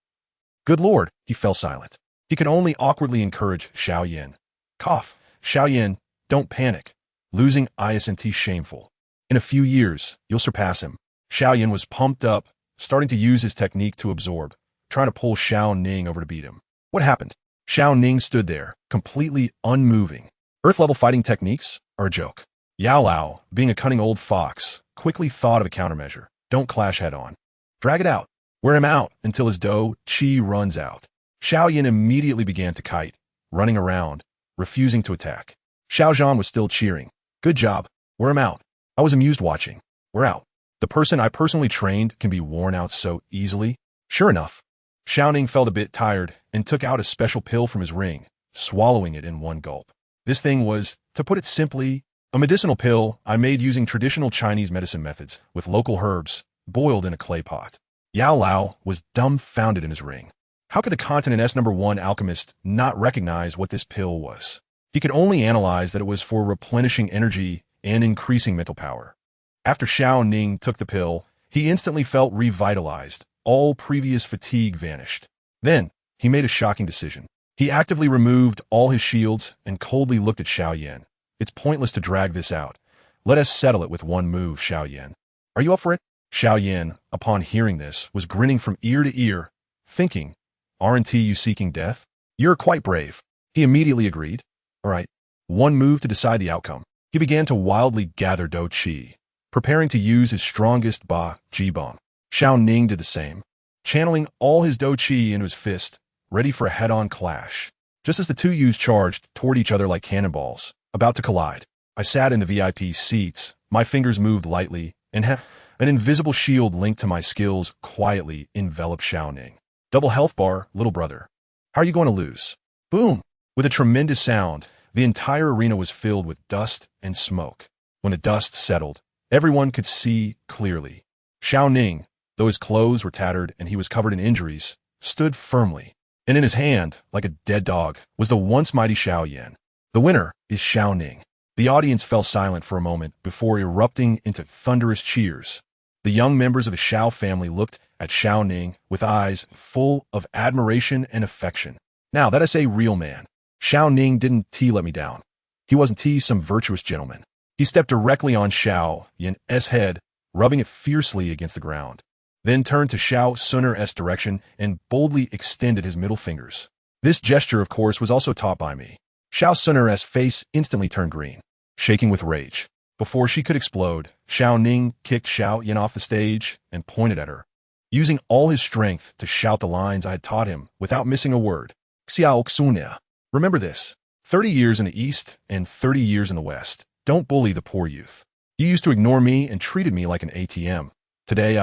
[SPEAKER 1] Good Lord, he fell silent. He could only awkwardly encourage Xiao Yan. Cough. Xiao Yan, don't panic. Losing isn't shameful. In a few years, you'll surpass him. Xiao Yan was pumped up, starting to use his technique to absorb, trying to pull Xiao Ning over to beat him. What happened? Xiao Ning stood there, completely unmoving. Earth-level fighting techniques are a joke. Yao Lao, being a cunning old fox, quickly thought of a countermeasure. Don't clash head-on. Drag it out. Wear him out until his Do Qi runs out. Xiao Yan immediately began to kite, running around, refusing to attack. Xiao Zhan was still cheering. Good job. Wear him out. I was amused watching. We're out. The person I personally trained can be worn out so easily. Sure enough, Xiao Ning felt a bit tired and took out a special pill from his ring, swallowing it in one gulp. This thing was, to put it simply, a medicinal pill I made using traditional Chinese medicine methods with local herbs, boiled in a clay pot. Yao Lao was dumbfounded in his ring. How could the continent's #1 alchemist not recognize what this pill was? He could only analyze that it was for replenishing energy and increasing mental power. After Xiao Ning took the pill, he instantly felt revitalized. All previous fatigue vanished. Then, he made a shocking decision. He actively removed all his shields and coldly looked at Xiao Yan. It's pointless to drag this out. Let us settle it with one move, Xiao Yan. Are you up for it? Xiao Yan, upon hearing this, was grinning from ear to ear, thinking, aren't you seeking death? You're quite brave. He immediately agreed. All right, one move to decide the outcome. He began to wildly gather Do Qi, preparing to use his strongest Ba Ji Bong. Xiao Ning did the same, channeling all his Do Qi into his fist, ready for a head-on clash. Just as the two youths charged toward each other like cannonballs, about to collide, I sat in the VIP seats, my fingers moved lightly, and an invisible shield linked to my skills quietly enveloped Xiao Ning. Double health bar, little brother. How are you going to lose? Boom! With a tremendous sound, the entire arena was filled with dust and smoke. When the dust settled, everyone could see clearly. Xiao Ning, though his clothes were tattered and he was covered in injuries, stood firmly. And in his hand, like a dead dog, was the once mighty Xiao Yan. The winner is Xiao Ning. The audience fell silent for a moment before erupting into thunderous cheers. The young members of the Xiao family looked at Xiao Ning with eyes full of admiration and affection. Now that is a real man. Xiao Ning didn't let me down. He wasn't some virtuous gentleman. He stepped directly on Xiao Yin's head, rubbing it fiercely against the ground, then turned to Xiao Sun's direction and boldly extended his middle fingers. This gesture, of course, was also taught by me. Xiao Sun's face instantly turned green, shaking with rage. Before she could explode, Xiao Ning kicked Xiao Yin off the stage and pointed at her, using all his strength to shout the lines I had taught him without missing a word. Xiao Xunia. Remember this. 30 years in the East and 30 years in the West. Don't bully the poor youth. You used to ignore me and treated me like an ATM. Today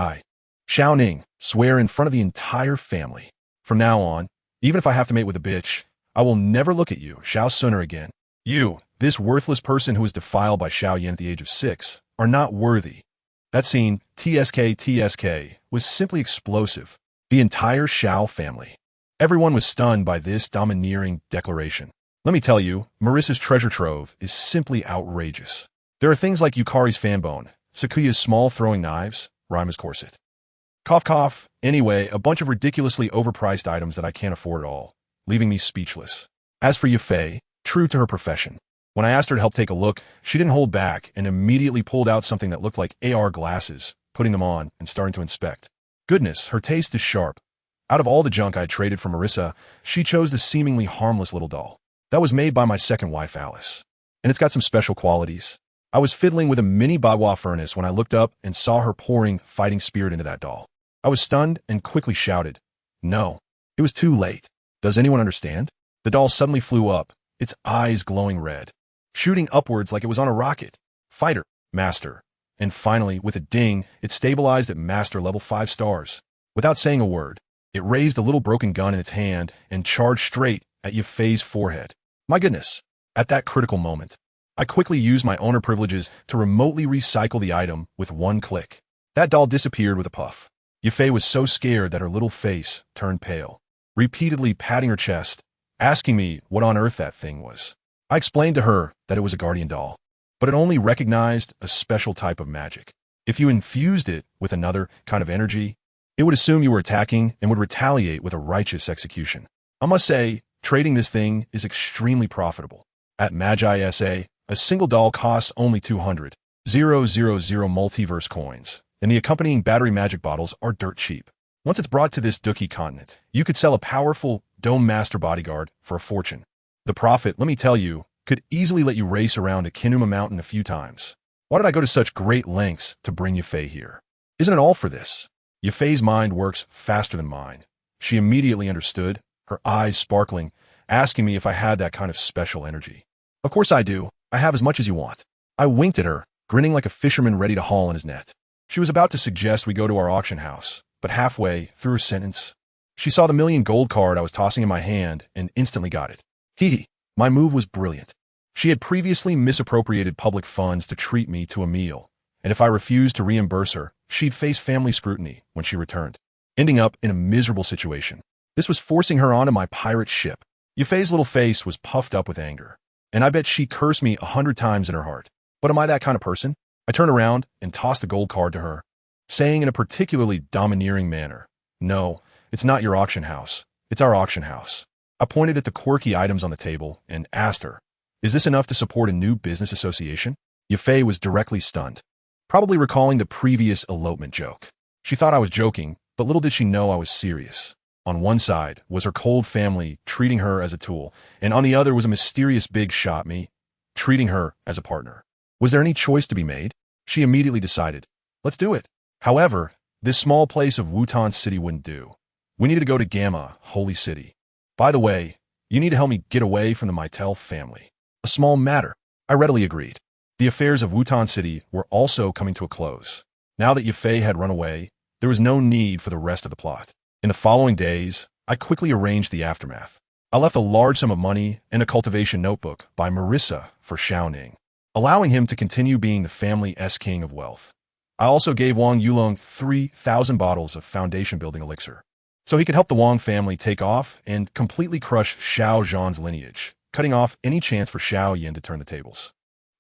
[SPEAKER 1] Xiao Ning, swear in front of the entire family. From now on, even if I have to mate with a bitch, I will never look at you, Xiao Sun, again. You, this worthless person who was defiled by Xiao Yin at the age of 6, are not worthy. That scene, TSK, was simply explosive. The entire Xiao family. Everyone was stunned by this domineering declaration. Let me tell you, Marissa's treasure trove is simply outrageous. There are things like Yukari's fanbone, Sakuya's small throwing knives, Rima's corset. Cough cough. Anyway, a bunch of ridiculously overpriced items that I can't afford at all, leaving me speechless. As for Yufei, true to her profession, when I asked her to help take a look, she didn't hold back and immediately pulled out something that looked like AR glasses, putting them on and starting to inspect. Goodness, her taste is sharp. Out of all the junk I had traded for Marissa, she chose the seemingly harmless little doll. That was made by my second wife, Alice. And it's got some special qualities. I was fiddling with a mini Bagua furnace when I looked up and saw her pouring fighting spirit into that doll. I was stunned and quickly shouted, "No." It was too late. Does anyone understand? The doll suddenly flew up, its eyes glowing red, shooting upwards like it was on a rocket. Fighter, Master. And finally, with a ding, it stabilized at Master level 5 stars. Without saying a word, it raised the little broken gun in its hand and charged straight at Yufei's forehead. My goodness. At that critical moment, I quickly used my owner privileges to remotely recycle the item with one click. That doll disappeared with a puff. Yufei was so scared that her little face turned pale, repeatedly patting her chest, asking me what on earth that thing was. I explained to her that it was a guardian doll, but it only recognized a special type of magic. If you infused it with another kind of energy, it would assume you were attacking and would retaliate with a righteous execution. I must say, trading this thing is extremely profitable. At Magi SA, a single doll costs only 200,000 multiverse coins, and the accompanying battery magic bottles are dirt cheap. Once it's brought to this Dookie continent, you could sell a powerful Dome Master bodyguard for a fortune. The profit, let me tell you, could easily let you race around a Kinuma mountain a few times. Why did I go to such great lengths to bring Yufei here? Isn't it all for this? Yufei's mind works faster than mine. She immediately understood, her eyes sparkling, asking me if I had that kind of special energy. Of course I do. I have as much as you want. I winked at her, grinning like a fisherman ready to haul in his net. She was about to suggest we go to our auction house, but halfway through her sentence, she saw the million gold card I was tossing in my hand and instantly got it. My move was brilliant. She had previously misappropriated public funds to treat me to a meal, and if I refused to reimburse her, she'd face family scrutiny when she returned, ending up in a miserable situation. This was forcing her onto my pirate ship. Yufei's little face was puffed up with anger, and I bet she cursed me 100 times in her heart. But am I that kind of person? I turned around and tossed the gold card to her, saying in a particularly domineering manner, "No, it's not your auction house. It's our auction house." I pointed at the quirky items on the table and asked her, "Is this enough to support a new business association?" Yufei was directly stunned, probably recalling the previous elopement joke. She thought I was joking, but little did she know I was serious. On one side was her cold family treating her as a tool, and on the other was a mysterious big shot me, treating her as a partner. Was there any choice to be made? She immediately decided, let's do it. However, this small place of Wutan City wouldn't do. We needed to go to Gamma, Holy City. By the way, you need to help me get away from the Maitel family. A small matter. I readily agreed. The affairs of Wutan City were also coming to a close. Now that Yufei had run away, there was no need for the rest of the plot. In the following days, I quickly arranged the aftermath. I left a large sum of money and a cultivation notebook by Marissa for Xiao Ning, allowing him to continue being the family's king of wealth. I also gave Wang Yulong 3,000 bottles of foundation-building elixir, so he could help the Wang family take off and completely crush Xiao Zhan's lineage, cutting off any chance for Xiao Yin to turn the tables.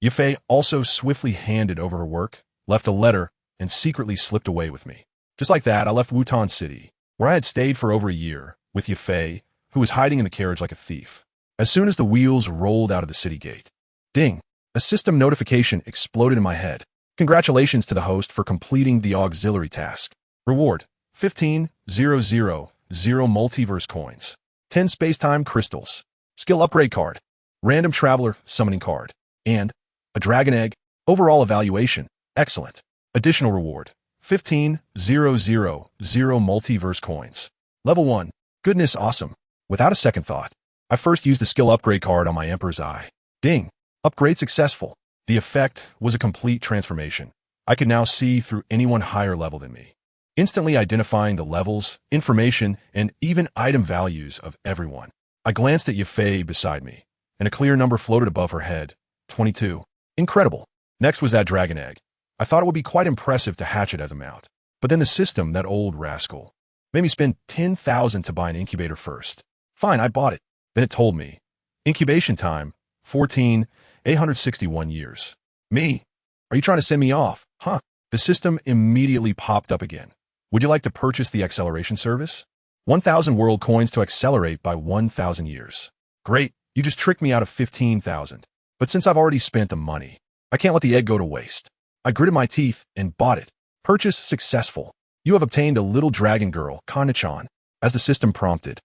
[SPEAKER 1] Yufei also swiftly handed over her work, left a letter, and secretly slipped away with me. Just like that, I left Wutan City, where I had stayed for over a year, with Yufei, who was hiding in the carriage like a thief. As soon as the wheels rolled out of the city gate, Ding! A system notification exploded in my head. Congratulations to the host for completing the auxiliary task. Reward: 15,000 multiverse coins, 10 spacetime crystals, skill upgrade card, random traveler summoning card, and a dragon egg. Overall evaluation: excellent. Additional reward: 15,000 multiverse coins. Level 1. Goodness awesome. Without a second thought, I first used the skill upgrade card on my Emperor's Eye. Ding! Upgrade successful. The effect was a complete transformation. I could now see through anyone higher level than me, instantly identifying the levels, information, and even item values of everyone. I glanced at Yafei beside me, and a clear number floated above her head: 22. Incredible. Next was that dragon egg. I thought it would be quite impressive to hatch it as a mount. But then the system, that old rascal, made me spend 10,000 to buy an incubator first. Fine, I bought it. Then it told me, incubation time, 14,861 years. Me? Are you trying to send me off? Huh? The system immediately popped up again. Would you like to purchase the acceleration service? 1,000 world coins to accelerate by 1,000 years. Great, you just tricked me out of 15,000. But since I've already spent the money, I can't let the egg go to waste. I gritted my teeth and bought it. Purchase successful. You have obtained a little dragon girl, Kana-chan, as the system prompted.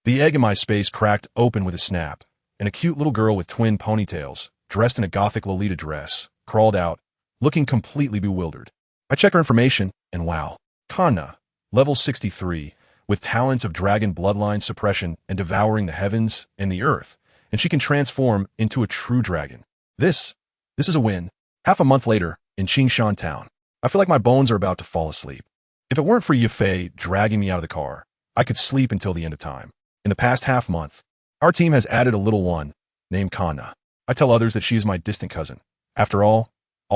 [SPEAKER 1] The egg in my space cracked open with a snap, and a cute little girl with twin ponytails, dressed in a gothic Lolita dress, crawled out, looking completely bewildered. I checked her information, and wow. Kana, level 63, with talents of dragon bloodline suppression and devouring the heavens and the earth, and she can transform into a true dragon. This is a win. Half a month later, in Qingshan Town, I feel like my bones are about to fall asleep. If it weren't for Yafei dragging me out of the car, I could sleep until the end of time. In the past half month, our team has added a little one named Kana. I tell others that she is my distant cousin. After all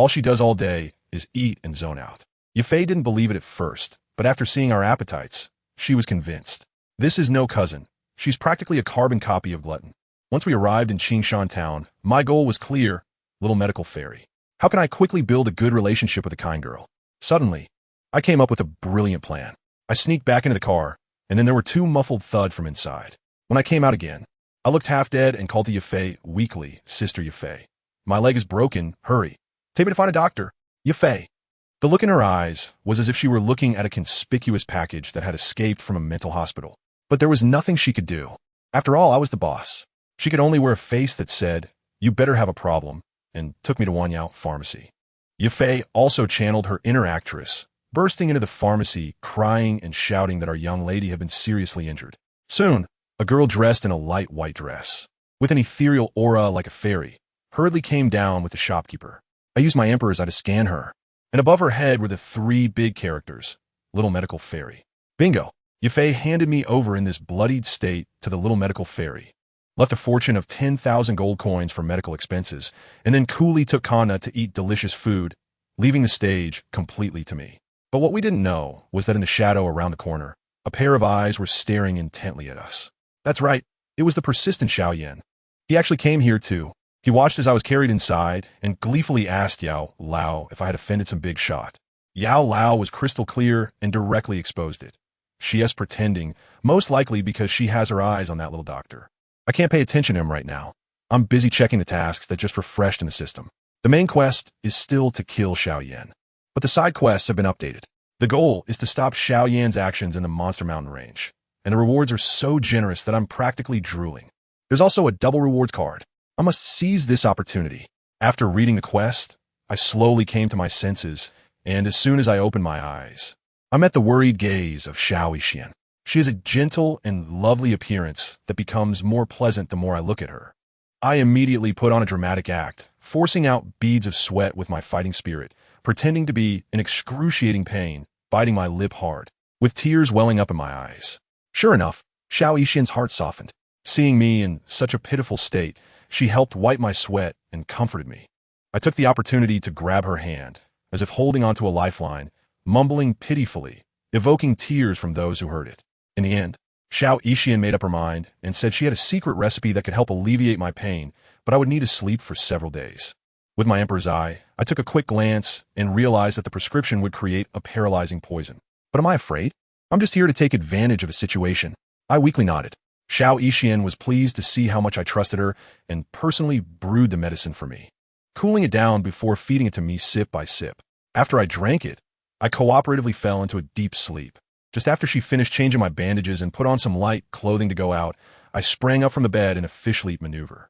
[SPEAKER 1] she does all day is eat and zone out. Yafei didn't believe it at first, but after seeing our appetites, she was convinced. This is no cousin. She's practically a carbon copy of Glutton. Once we arrived in Qingshan Town, my goal was clear: little medical fairy. How can I quickly build a good relationship with a kind girl? Suddenly, I came up with a brilliant plan. I sneaked back into the car, and then there were two muffled thuds from inside. When I came out again, I looked half dead and called to Yafei weakly, "Sister Yafei, my leg is broken, hurry. Take me to find a doctor." Yafei. The look in her eyes was as if she were looking at a conspicuous package that had escaped from a mental hospital. But there was nothing she could do. After all, I was the boss. She could only wear a face that said, "You better have a problem," and took me to Wanyao Pharmacy. Yafei also channeled her inner actress, bursting into the pharmacy, crying and shouting that our young lady had been seriously injured. Soon, a girl dressed in a light white dress, with an ethereal aura like a fairy, hurriedly came down with the shopkeeper. I used my Emperor's Eye to scan her, and above her head were the three big characters: Little Medical Fairy. Bingo! Yafei handed me over in this bloodied state to the Little Medical Fairy, left a fortune of 10,000 gold coins for medical expenses, and then coolly took Kana to eat delicious food, leaving the stage completely to me. But what we didn't know was that in the shadow around the corner, a pair of eyes were staring intently at us. That's right, it was the persistent Xiaoyan. He actually came here too. He watched as I was carried inside and gleefully asked Yao Lao if I had offended some big shot. Yao Lao was crystal clear and directly exposed it. She is pretending, most likely because she has her eyes on that little doctor. I can't pay attention to him right now. I'm busy checking the tasks that just refreshed in the system. The main quest is still to kill Xiaoyan, but the side quests have been updated. The goal is to stop Xiaoyan's actions in the Monster Mountain range, and the rewards are so generous that I'm practically drooling. There's also a double rewards card. I must seize this opportunity. After reading the quest, I slowly came to my senses, and as soon as I opened my eyes, I met the worried gaze of Xiao Yixian. She has a gentle and lovely appearance that becomes more pleasant the more I look at her. I immediately put on a dramatic act, forcing out beads of sweat with my fighting spirit, pretending to be in excruciating pain, biting my lip hard, with tears welling up in my eyes. Sure enough, Xiao Yixian's heart softened. Seeing me in such a pitiful state, she helped wipe my sweat and comforted me. I took the opportunity to grab her hand, as if holding onto a lifeline, mumbling pitifully, evoking tears from those who heard it. In the end, Xiao Yixian made up her mind and said she had a secret recipe that could help alleviate my pain, but I would need to sleep for several days. With my Emperor's Eye, I took a quick glance and realized that the prescription would create a paralyzing poison. But am I afraid? I'm just here to take advantage of a situation. I weakly nodded. Xiao Yixian was pleased to see how much I trusted her and personally brewed the medicine for me, cooling it down before feeding it to me sip by sip. After I drank it, I cooperatively fell into a deep sleep. Just after she finished changing my bandages and put on some light clothing to go out, I sprang up from the bed in a fish leap maneuver.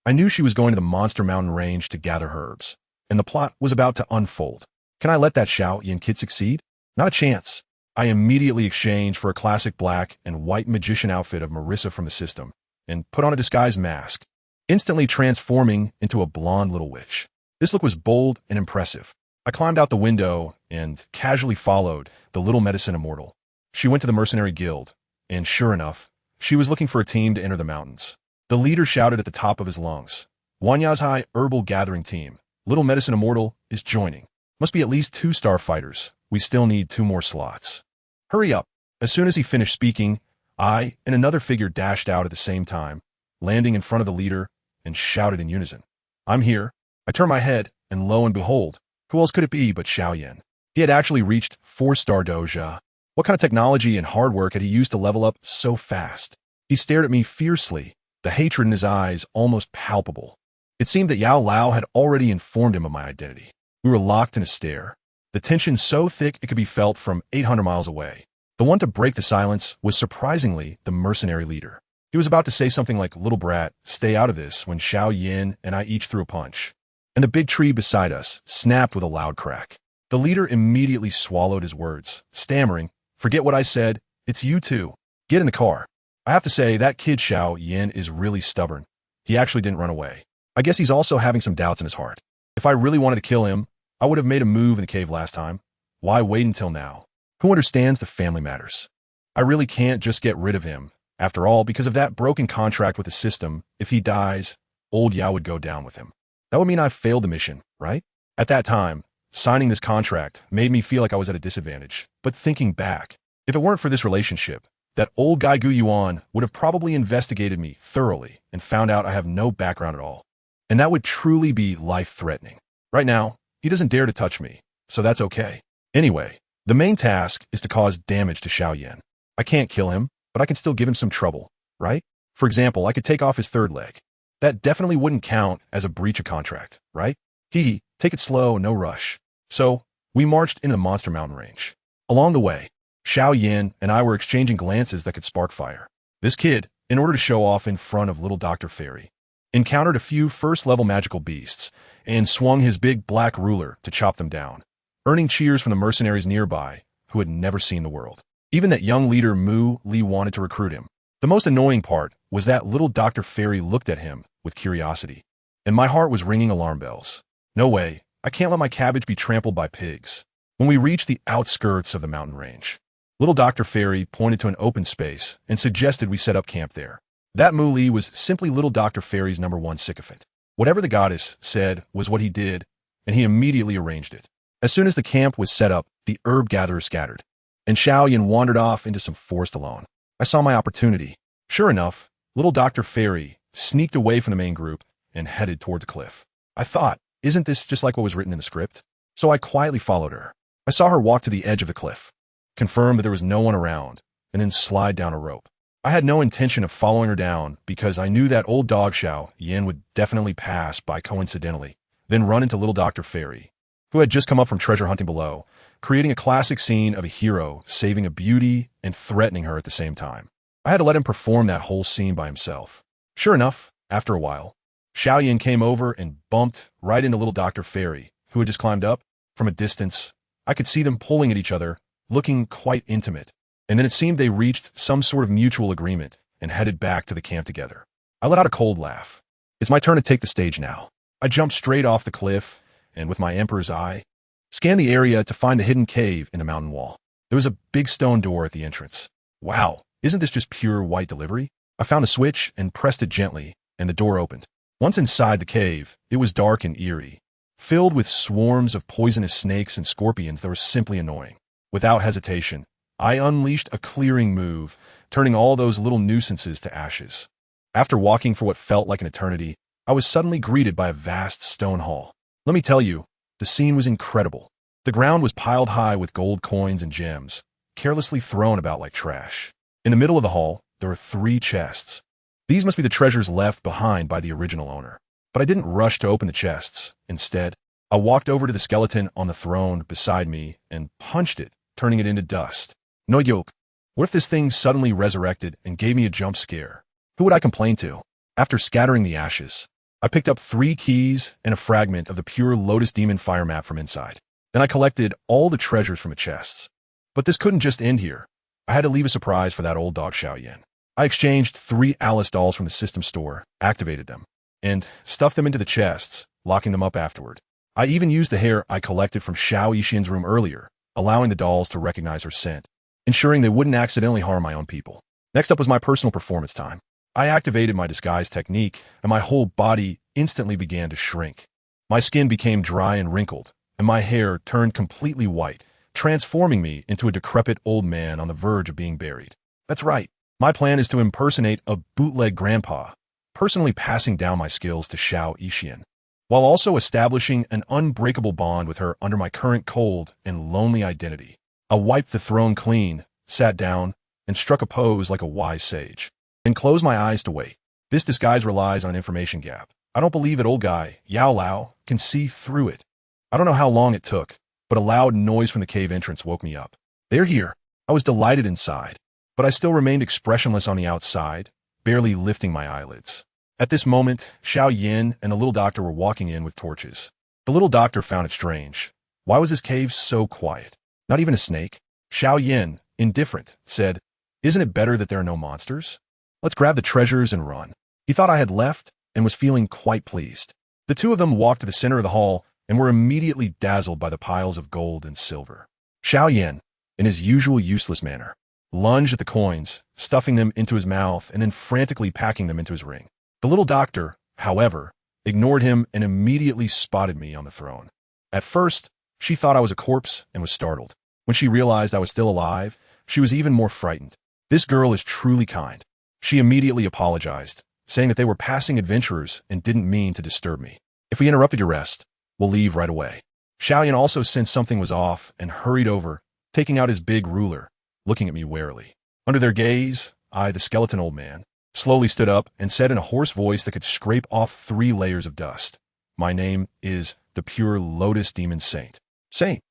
[SPEAKER 1] I knew she was going to the Monster Mountain range to gather herbs, and the plot was about to unfold. Can I let that Xiao Yin kid succeed? Not a chance. I immediately exchanged for a classic black and white magician outfit of Marissa from the system, and put on a disguised mask, instantly transforming into a blonde little witch. This look was bold and impressive. I climbed out the window and casually followed the little medicine immortal. She went to the mercenary guild, and sure enough, she was looking for a team to enter the mountains. The leader shouted at the top of his lungs, "Wanyazhai Herbal Gathering Team. Little Medicine Immortal is joining. Must be at least 2 starfighters. We still need 2 more slots. Hurry up." As soon as he finished speaking, I and another figure dashed out at the same time, landing in front of the leader, and shouted in unison, "I'm here." I turned my head, and lo and behold, who else could it be but Xiao Yan? He had actually reached 4-star Doja. What kind of technology and hard work had he used to level up so fast? He stared at me fiercely, the hatred in his eyes almost palpable. It seemed that Yao Lao had already informed him of my identity. We were locked in a stare, the tension so thick it could be felt from 800 miles away. The one to break the silence was surprisingly the mercenary leader. He was about to say something like, "Little brat, stay out of this," when Xiao Yin and I each threw a punch, and the big tree beside us snapped with a loud crack. The leader immediately swallowed his words, stammering, "Forget what I said. It's you two. Get in the car." I have to say, that kid Xiao Yin is really stubborn. He actually didn't run away. I guess he's also having some doubts in his heart. If I really wanted to kill him, I would have made a move in the cave last time. Why wait until now? Who understands the family matters? I really can't just get rid of him. After all, because of that broken contract with the system, if he dies, old Yao would go down with him. That would mean I failed the mission, right? At that time, signing this contract made me feel like I was at a disadvantage. But thinking back, if it weren't for this relationship, that old guy Gu Yuan would have probably investigated me thoroughly and found out I have no background at all. And that would truly be life-threatening. Right now, he doesn't dare to touch me, so that's okay. Anyway, the main task is to cause damage to Xiao Yan. I can't kill him, but I can still give him some trouble, right? For example, I could take off his 3rd leg. That definitely wouldn't count as a breach of contract, right? Take it slow, no rush. So, we marched into the Monster Mountain range. Along the way, Xiao Yin and I were exchanging glances that could spark fire. This kid, in order to show off in front of little Dr. Fairy, encountered a few first-level magical beasts and swung his big black ruler to chop them down, earning cheers from the mercenaries nearby who had never seen the world. Even that young leader Mu Li wanted to recruit him. The most annoying part was that little Dr. Fairy looked at him with curiosity, and my heart was ringing alarm bells. No way, I can't let my cabbage be trampled by pigs. When we reached the outskirts of the mountain range, little Dr. Fairy pointed to an open space and suggested we set up camp there. That Mu Li was simply little Dr. Fairy's #1 sycophant. Whatever the goddess said was what he did, and he immediately arranged it. As soon as the camp was set up, the herb gatherers scattered, and Xiao Yan wandered off into some forest alone. I saw my opportunity. Sure enough, little Dr. Fairy sneaked away from the main group and headed towards a cliff. I thought, isn't this just like what was written in the script? So I quietly followed her. I saw her walk to the edge of the cliff, confirm that there was no one around, and then slide down a rope. I had no intention of following her down because I knew that old dog Xiao Yan would definitely pass by coincidentally, then run into little Dr. Fairy, who had just come up from treasure hunting below, creating a classic scene of a hero saving a beauty and threatening her at the same time. I had to let him perform that whole scene by himself. Sure enough, after a while, Xiao Yan came over and bumped right into little Dr. Fairy, who had just climbed up. From a distance, I could see them pulling at each other, looking quite intimate. And then it seemed they reached some sort of mutual agreement and headed back to the camp together. I let out a cold laugh. It's my turn to take the stage now. I jumped straight off the cliff, and with my emperor's eye, scanned the area to find the hidden cave in the mountain wall. There was a big stone door at the entrance. Wow, isn't this just pure white delivery? I found a switch and pressed it gently, and the door opened. Once inside the cave, it was dark and eerie, filled with swarms of poisonous snakes and scorpions that were simply annoying. Without hesitation, I unleashed a clearing move, turning all those little nuisances to ashes. After walking for what felt like an eternity, I was suddenly greeted by a vast stone hall. Let me tell you, the scene was incredible. The ground was piled high with gold coins and gems, carelessly thrown about like trash. In the middle of the hall, there were 3 chests. These must be the treasures left behind by the original owner. But I didn't rush to open the chests. Instead, I walked over to the skeleton on the throne beside me and punched it, turning it into dust. No joke. What if this thing suddenly resurrected and gave me a jump scare? Who would I complain to? After scattering the ashes, I picked up 3 keys and a fragment of the pure Lotus Demon fire map from inside. Then I collected all the treasures from the chests. But this couldn't just end here. I had to leave a surprise for that old dog Xiaoyan. I exchanged 3 Alice dolls from the system store, activated them, and stuffed them into the chests, locking them up afterward. I even used the hair I collected from Xiao Yixin's room earlier, allowing the dolls to recognize her scent, ensuring they wouldn't accidentally harm my own people. Next up was my personal performance time. I activated my disguise technique, and my whole body instantly began to shrink. My skin became dry and wrinkled, and my hair turned completely white, transforming me into a decrepit old man on the verge of being buried. That's right. My plan is to impersonate a bootleg grandpa, personally passing down my skills to Xiao Yixin, while also establishing an unbreakable bond with her under my current cold and lonely identity. I wiped the throne clean, sat down, and struck a pose like a wise sage, then closed my eyes to wait. This disguise relies on an information gap. I don't believe that old guy, Yao Lao, can see through it. I don't know how long it took, but a loud noise from the cave entrance woke me up. They're here. I was delighted inside, but I still remained expressionless on the outside, barely lifting my eyelids. At this moment, Xiao Yin and the little doctor were walking in with torches. The little doctor found it strange. Why was this cave so quiet? Not even a snake? Xiao Yin, indifferent, said, "Isn't it better that there are no monsters? Let's grab the treasures and run." He thought I had left and was feeling quite pleased. The two of them walked to the center of the hall and were immediately dazzled by the piles of gold and silver. Xiao Yin, in his usual useless manner, lunged at the coins, stuffing them into his mouth and then frantically packing them into his ring. The little doctor, however, ignored him and immediately spotted me on the throne. At first, she thought I was a corpse and was startled. When she realized I was still alive, she was even more frightened. This girl is truly kind. She immediately apologized, saying that they were passing adventurers and didn't mean to disturb me. If we interrupted your rest, we'll leave right away. Xiaoyan also sensed something was off and hurried over, taking out his big ruler, looking at me warily. Under their gaze, I, the skeleton old man, slowly stood up and said in a hoarse voice that could scrape off 3 layers of dust, "My name is the pure Lotus Demon Saint." Saint.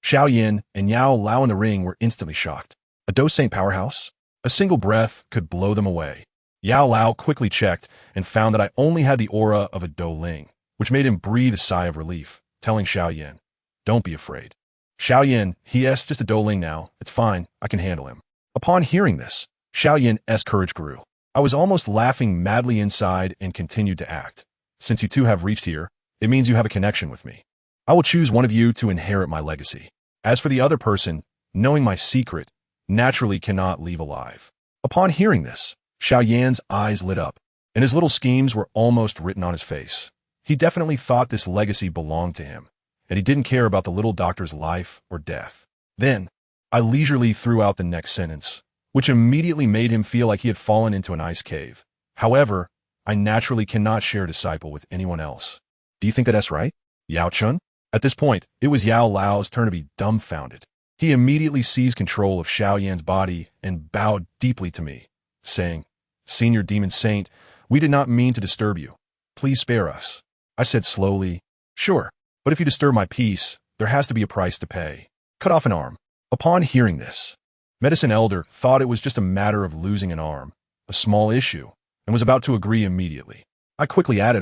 [SPEAKER 1] Xiao Yin and Yao Lao in the ring were instantly shocked. A Do Saint powerhouse? A single breath could blow them away. Yao Lao quickly checked and found that I only had the aura of a Do Leng, which made him breathe a sigh of relief, telling Xiao Yin, "Don't be afraid." Xiao Yin, "Yes, just a Do Leng now. It's fine. I can handle him." Upon hearing this, Xiao Yin's courage grew. I was almost laughing madly inside and continued to act. "Since you two have reached here, it means you have a connection with me. I will choose one of you to inherit my legacy. As for the other person, knowing my secret, naturally cannot leave alive." Upon hearing this, Xiao Yan's eyes lit up, and his little schemes were almost written on his face. He definitely thought this legacy belonged to him, and he didn't care about the little doctor's life or death. Then, I leisurely threw out the next sentence, which immediately made him feel like he had fallen into an ice cave. "However, I naturally cannot share a disciple with anyone else. Do you think that that's right, Yao Chun?" At this point, it was Yao Lao's turn to be dumbfounded. He immediately seized control of Xiao Yan's body and bowed deeply to me, saying, "Senior Demon Saint, we did not mean to disturb you. Please spare us." I said slowly, "Sure, but if you disturb my peace, there has to be a price to pay. Cut off an arm." Upon hearing this, Medicine Elder thought it was just a matter of losing an arm, a small issue, and was about to agree immediately. I quickly added,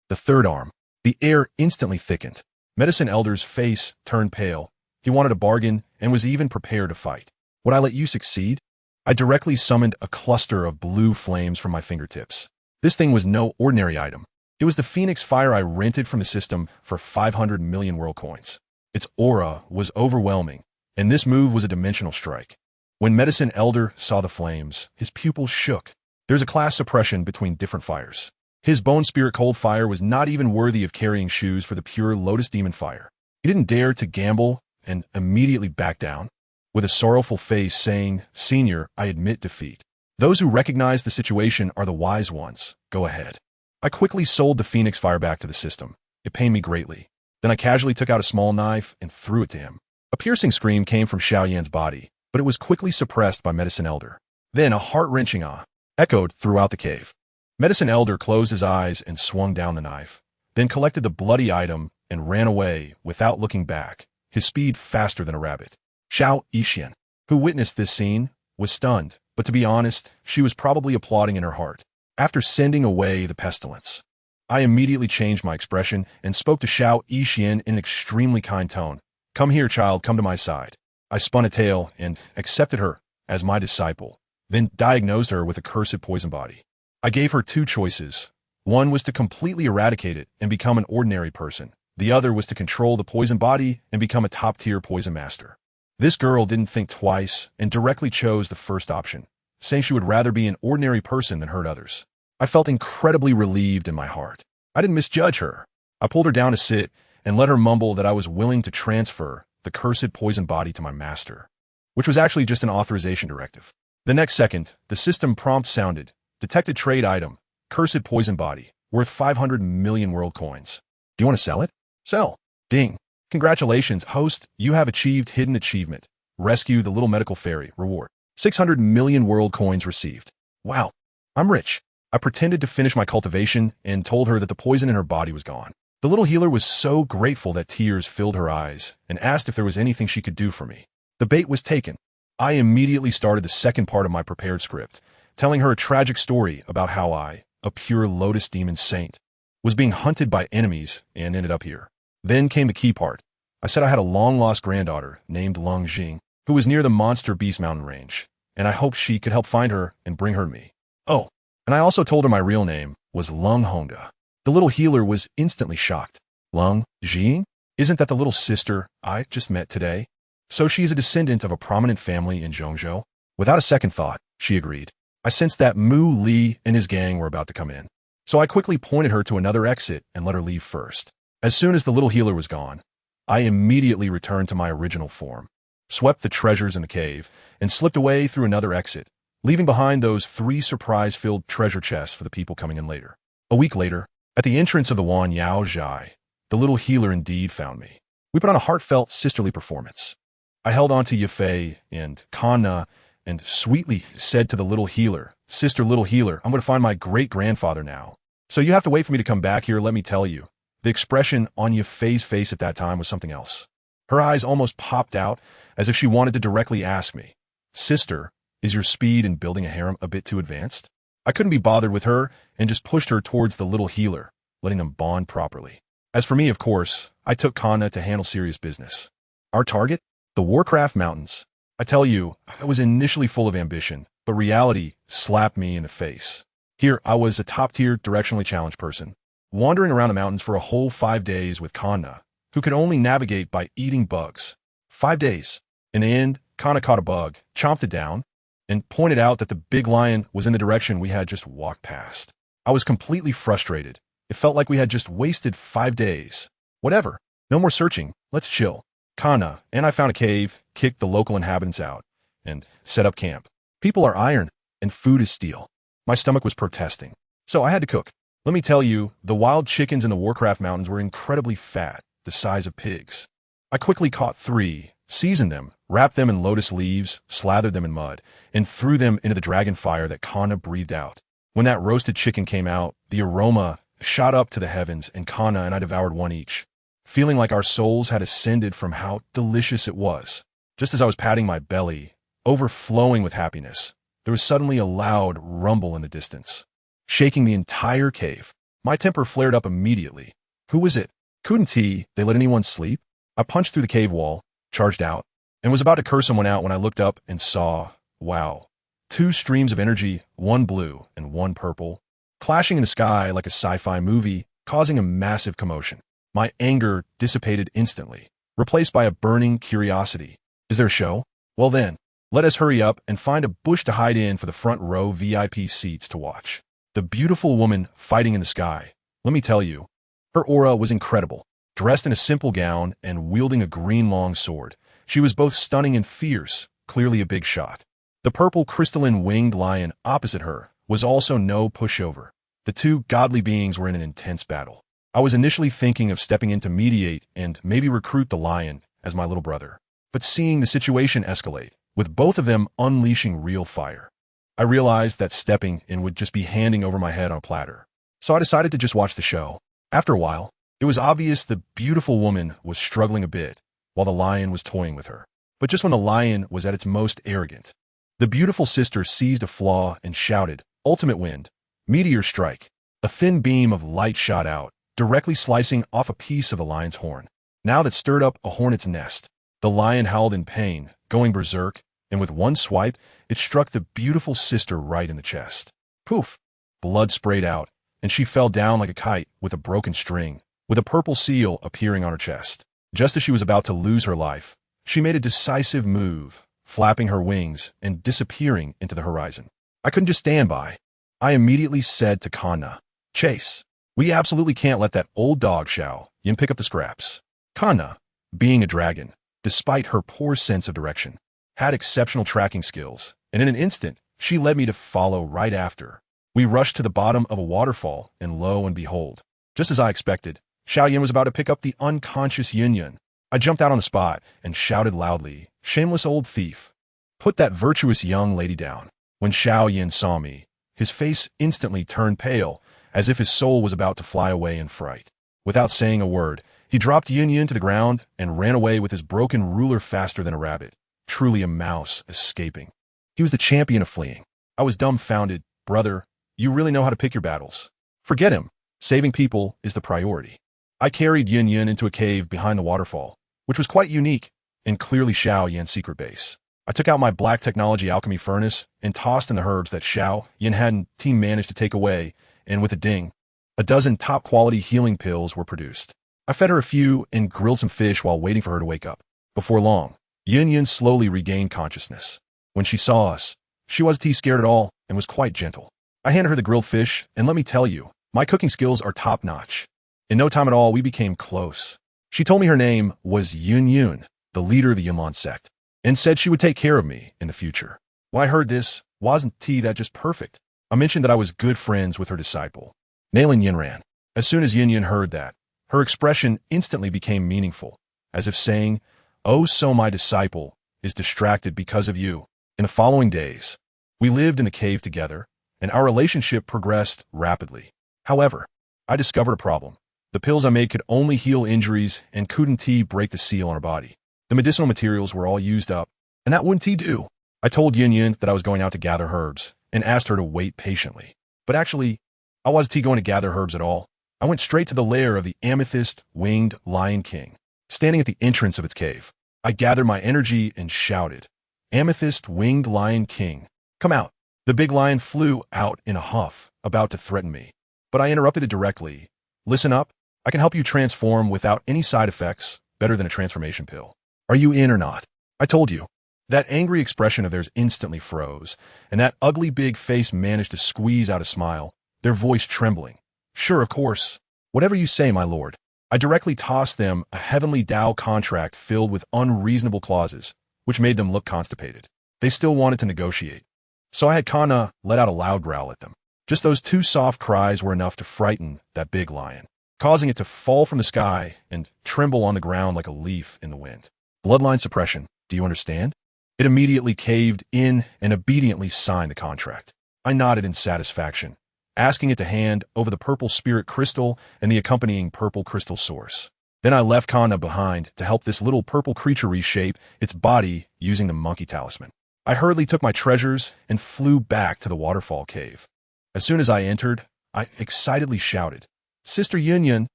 [SPEAKER 1] the 3rd arm. The air instantly thickened. Medicine Elder's face turned pale. He wanted a bargain and was even prepared to fight. "Would I let you succeed?" I directly summoned a cluster of blue flames from my fingertips. This thing was no ordinary item. It was the Phoenix Fire I rented from the system for 500 million world coins. Its aura was overwhelming, and this move was a dimensional strike. When Medicine Elder saw the flames, his pupils shook. There's a class suppression between different fires. His Bone Spirit Cold Fire was not even worthy of carrying shoes for the pure Lotus Demon Fire. He didn't dare to gamble and immediately backed down, with a sorrowful face saying, "Senior, I admit defeat. Those who recognize the situation are the wise ones. Go ahead." I quickly sold the Phoenix Fire back to the system. It pained me greatly. Then I casually took out a small knife and threw it to him. A piercing scream came from Xiao Yan's body, but it was quickly suppressed by Medicine Elder. Then a heart-wrenching ah echoed throughout the cave. Medicine Elder closed his eyes and swung down the knife, then collected the bloody item and ran away without looking back, his speed faster than a rabbit. Xiao Yixian, who witnessed this scene, was stunned, but to be honest, she was probably applauding in her heart. After sending away the pestilence, I immediately changed my expression and spoke to Xiao Yixian in an extremely kind tone. Come here, child, come to my side. I spun a tail and accepted her as my disciple, then diagnosed her with a cursed poison body. I gave her two choices. One was to completely eradicate it and become an ordinary person. The other was to control the poison body and become a top-tier poison master. This girl didn't think twice and directly chose the first option, saying she would rather be an ordinary person than hurt others. I felt incredibly relieved in my heart. I didn't misjudge her. I pulled her down to sit and let her mumble that I was willing to transfer the cursed poison body to my master, which was actually just an authorization directive. The next second, the system prompt sounded. Detected trade item, cursed poison body, worth 500 million world coins. Do you want to sell it? Sell. Ding. Congratulations, host, you have achieved hidden achievement. Rescue the little medical fairy. Reward. 600 million world coins received. Wow. I'm rich. I pretended to finish my cultivation and told her that the poison in her body was gone. The little healer was so grateful that tears filled her eyes and asked if there was anything she could do for me. The bait was taken. I immediately started the second part of my prepared script, telling her a tragic story about how I, a pure lotus demon saint, was being hunted by enemies and ended up here. Then came the key part. I said I had a long-lost granddaughter named Leng, who was near the Monster Beast mountain range, and I hoped she could help find her and bring her to me. Oh, and I also told her my real name was Leng Honda. The little healer was instantly shocked. Leng Jing? Isn't that the little sister I just met today? So she is a descendant of a prominent family in Zhongzhou? Without a second thought, she agreed. I sensed that Mu Li and his gang were about to come in, so I quickly pointed her to another exit and let her leave first. As soon as the little healer was gone, I immediately returned to my original form, swept the treasures in the cave, and slipped away through another exit, leaving behind those 3 surprise-filled treasure chests for the people coming in later. A week later, at the entrance of the Wan Yao Zhai, the little healer indeed found me. We put on a heartfelt sisterly performance. I held on to Yafei and Kanna and sweetly said to the little healer, Sister little healer, I'm going to find my great-grandfather now. So you have to wait for me to come back here, let me tell you. The expression on Yafei's face at that time was something else. Her eyes almost popped out as if she wanted to directly ask me, Sister, is your speed in building a harem a bit too advanced? I couldn't be bothered with her and just pushed her towards the little healer, letting them bond properly. As for me, of course, I took Kanna to handle serious business. Our target? The Warcraft Mountains. I tell you, I was initially full of ambition, but reality slapped me in the face. Here, I was a top-tier, directionally challenged person, wandering around the mountains for a whole 5 days with Kanna, who could only navigate by eating bugs. 5 days. In the end, Kanna caught a bug, chomped it down, and pointed out that the big lion was in the direction we had just walked past. I was completely frustrated. It felt like we had just wasted 5 days. Whatever. No more searching. Let's chill. Kanna and I found a cave, kicked the local inhabitants out, and set up camp. People are iron, and food is steel. My stomach was protesting, so I had to cook. Let me tell you, the wild chickens in the Warcraft Mountains were incredibly fat, the size of pigs. I quickly caught 3, seasoned them, wrapped them in lotus leaves, slathered them in mud, and threw them into the dragon fire that Kanna breathed out. When that roasted chicken came out, the aroma shot up to the heavens, and Kanna and I devoured one each, feeling like our souls had ascended from how delicious it was. Just as I was patting my belly, overflowing with happiness, there was suddenly a loud rumble in the distance, shaking the entire cave. My temper flared up immediately. Who was it? Couldn't they let anyone sleep? I punched through the cave wall, charged out, and was about to curse someone out when I looked up and saw, wow, 2 streams of energy, one blue and one purple, clashing in the sky like a sci-fi movie, causing a massive commotion. My anger dissipated instantly, replaced by a burning curiosity. Is there a show? Well then, let us hurry up and find a bush to hide in for the front row VIP seats to watch. The beautiful woman fighting in the sky. Let me tell you, her aura was incredible. Dressed in a simple gown and wielding a green long sword, she was both stunning and fierce, clearly a big shot. The purple crystalline winged lion opposite her was also no pushover. The 2 godly beings were in an intense battle. I was initially thinking of stepping in to mediate and maybe recruit the lion as my little brother, but seeing the situation escalate, with both of them unleashing real fire, I realized that stepping in would just be handing over my head on a platter. So I decided to just watch the show. After a while, it was obvious the beautiful woman was struggling a bit while the lion was toying with her. But just when the lion was at its most arrogant, the beautiful sister seized a flaw and shouted, "Ultimate wind! Meteor strike!" A thin beam of light shot out, directly slicing off a piece of the lion's horn. Now that stirred up a hornet's nest. The lion howled in pain, going berserk, and with one swipe, it struck the beautiful sister right in the chest. Poof! Blood sprayed out, and she fell down like a kite with a broken string, with a purple seal appearing on her chest. Just as she was about to lose her life, she made a decisive move, flapping her wings and disappearing into the horizon. I couldn't just stand by. I immediately said to Kanna, "Chase, we absolutely can't let that old dog Xiaoyin pick up the scraps." Kanna, being a dragon, despite her poor sense of direction, had exceptional tracking skills, and in an instant, she led me to follow right after. We rushed to the bottom of a waterfall, and lo and behold, just as I expected, Xiaoyin was about to pick up the unconscious Yunyun. I jumped out on the spot and shouted loudly, "Shameless old thief! Put that virtuous young lady down." When Xiaoyin saw me, his face instantly turned pale, as if his soul was about to fly away in fright. Without saying a word, he dropped Yunyun to the ground and ran away with his broken ruler faster than a rabbit, truly a mouse escaping. He was the champion of fleeing. I was dumbfounded. "Brother, you really know how to pick your battles. Forget him. Saving people is the priority." I carried Yunyun into a cave behind the waterfall, which was quite unique and clearly Xiaoyin's secret base. I took out my black technology alchemy furnace and tossed in the herbs that Xiaoyin had team managed to take away, and with a ding, a dozen top-quality healing pills were produced. I fed her a few and grilled some fish while waiting for her to wake up. Before long, Yunyun slowly regained consciousness. When she saw us, she wasn't scared at all and was quite gentle. I handed her the grilled fish, and let me tell you, my cooking skills are top-notch. In no time at all, we became close. She told me her name was Yunyun, the leader of the Yunlan sect, and said she would take care of me in the future. When I heard this, wasn't that just perfect? I mentioned that I was good friends with her disciple, Nailing Yinran. As soon as Yunyun heard that, her expression instantly became meaningful, as if saying, "Oh, so my disciple is distracted because of you." In the following days, we lived in the cave together, and our relationship progressed rapidly. However, I discovered a problem. The pills I made could only heal injuries and couldn't break the seal on her body. The medicinal materials were all used up, and that wouldn't do. I told Yunyun that I was going out to gather herbs and asked her to wait patiently. But actually, I wasn't going to gather herbs at all. I went straight to the lair of the amethyst-winged Lion King, standing at the entrance of its cave. I gathered my energy and shouted, "Amethyst-winged Lion King, come out." The big lion flew out in a huff, about to threaten me. But I interrupted it directly. "Listen up. I can help you transform without any side effects, better than a transformation pill. Are you in or not?" I told you. That angry expression of theirs instantly froze, and that ugly big face managed to squeeze out a smile, their voice trembling. "Sure, of course. Whatever you say, my lord." I directly tossed them a heavenly Dao contract filled with unreasonable clauses, which made them look constipated. They still wanted to negotiate. So I had Kanna let out a loud growl at them. Just those two soft cries were enough to frighten that big lion, causing it to fall from the sky and tremble on the ground like a leaf in the wind. Bloodline suppression, do you understand? It immediately caved in and obediently signed the contract. I nodded in satisfaction, asking it to hand over the purple spirit crystal and the accompanying purple crystal source. Then I left Kanna behind to help this little purple creature reshape its body using the monkey talisman. I hurriedly took my treasures and flew back to the waterfall cave. As soon as I entered, I excitedly shouted, "Sister Yunyun,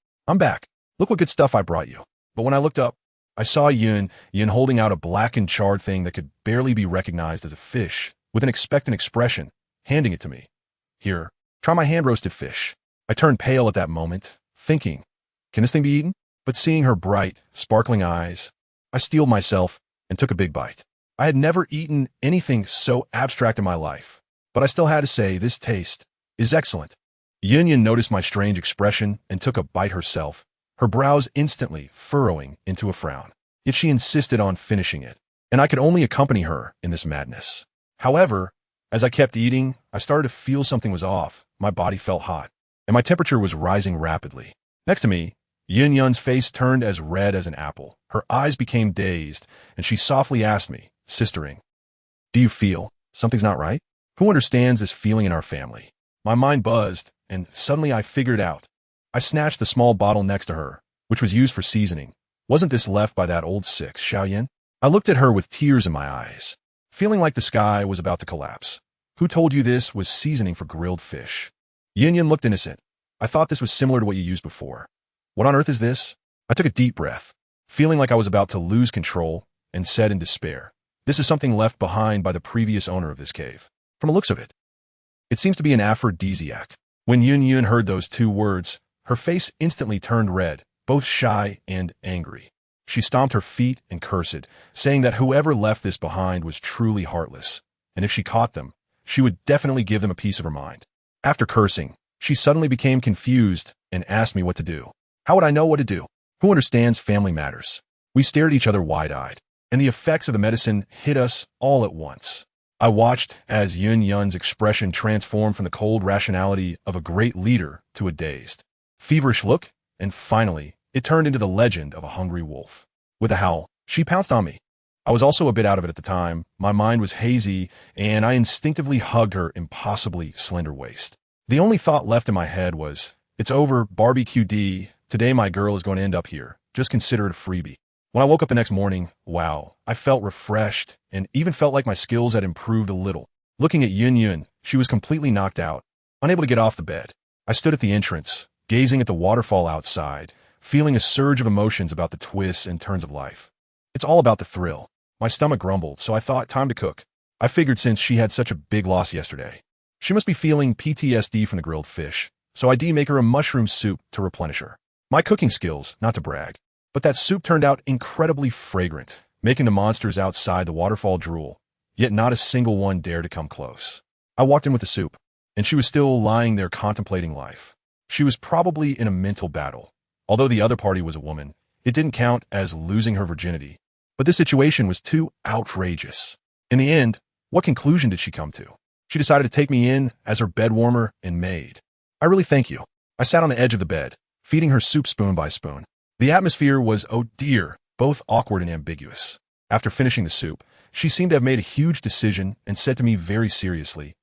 [SPEAKER 1] I'm back. Look what good stuff I brought you." But when I looked up, I saw Yun holding out a black and charred thing that could barely be recognized as a fish, with an expectant expression, handing it to me. "Here, try my hand-roasted fish." I turned pale at that moment, thinking, can this thing be eaten? But seeing her bright, sparkling eyes, I steeled myself and took a big bite. I had never eaten anything so abstract in my life, but I still had to say this taste is excellent. Yunyun noticed my strange expression and took a bite herself, her brows instantly furrowing into a frown. Yet she insisted on finishing it, and I could only accompany her in this madness. However, as I kept eating, I started to feel something was off. My body felt hot, and my temperature was rising rapidly. Next to me, Yunyun's face turned as red as an apple. Her eyes became dazed, and she softly asked me, "Sistering, do you feel something's not right?" Who understands this feeling in our family? My mind buzzed, and suddenly I figured it out. I snatched the small bottle next to her, which was used for seasoning. Wasn't this left by that old six, Xiaoyan? I looked at her with tears in my eyes, feeling like the sky was about to collapse. Who told you this was seasoning for grilled fish? Yin looked innocent. I thought this was similar to what you used before. What on earth is this? I took a deep breath, feeling like I was about to lose control, and said in despair, this is something left behind by the previous owner of this cave. From the looks of it, it seems to be an aphrodisiac. When Yin heard those two words, her face instantly turned red, both shy and angry. She stomped her feet and cursed, saying that whoever left this behind was truly heartless, and if she caught them, she would definitely give them a piece of her mind. After cursing, she suddenly became confused and asked me what to do. How would I know what to do? Who understands family matters? We stared at each other wide-eyed, and the effects of the medicine hit us all at once. I watched as Yun's expression transformed from the cold rationality of a great leader to a dazed, feverish look, and finally, it turned into the legend of a hungry wolf. With a howl, she pounced on me. I was also a bit out of it at the time. My mind was hazy, and I instinctively hugged her impossibly slender waist. The only thought left in my head was, it's over, barbecue D. Today my girl is going to end up here. Just consider it a freebie. When I woke up the next morning, wow, I felt refreshed and even felt like my skills had improved a little. Looking at Yun, she was completely knocked out, unable to get off the bed. I stood at the entrance, gazing at the waterfall outside, feeling a surge of emotions about the twists and turns of life. It's all about the thrill. My stomach grumbled, so I thought, time to cook. I figured since she had such a big loss yesterday, she must be feeling PTSD from the grilled fish, so I'd make her a mushroom soup to replenish her. My cooking skills, not to brag, but that soup turned out incredibly fragrant, making the monsters outside the waterfall drool, yet not a single one dared to come close. I walked in with the soup, and she was still lying there contemplating life. She was probably in a mental battle. Although the other party was a woman, it didn't count as losing her virginity. But this situation was too outrageous. In the end, what conclusion did she come to? She decided to take me in as her bed warmer and maid. I really thank you. I sat on the edge of the bed, feeding her soup spoon by spoon. The atmosphere was, oh dear, both awkward and ambiguous. After finishing the soup, she seemed to have made a huge decision and said to me very seriously,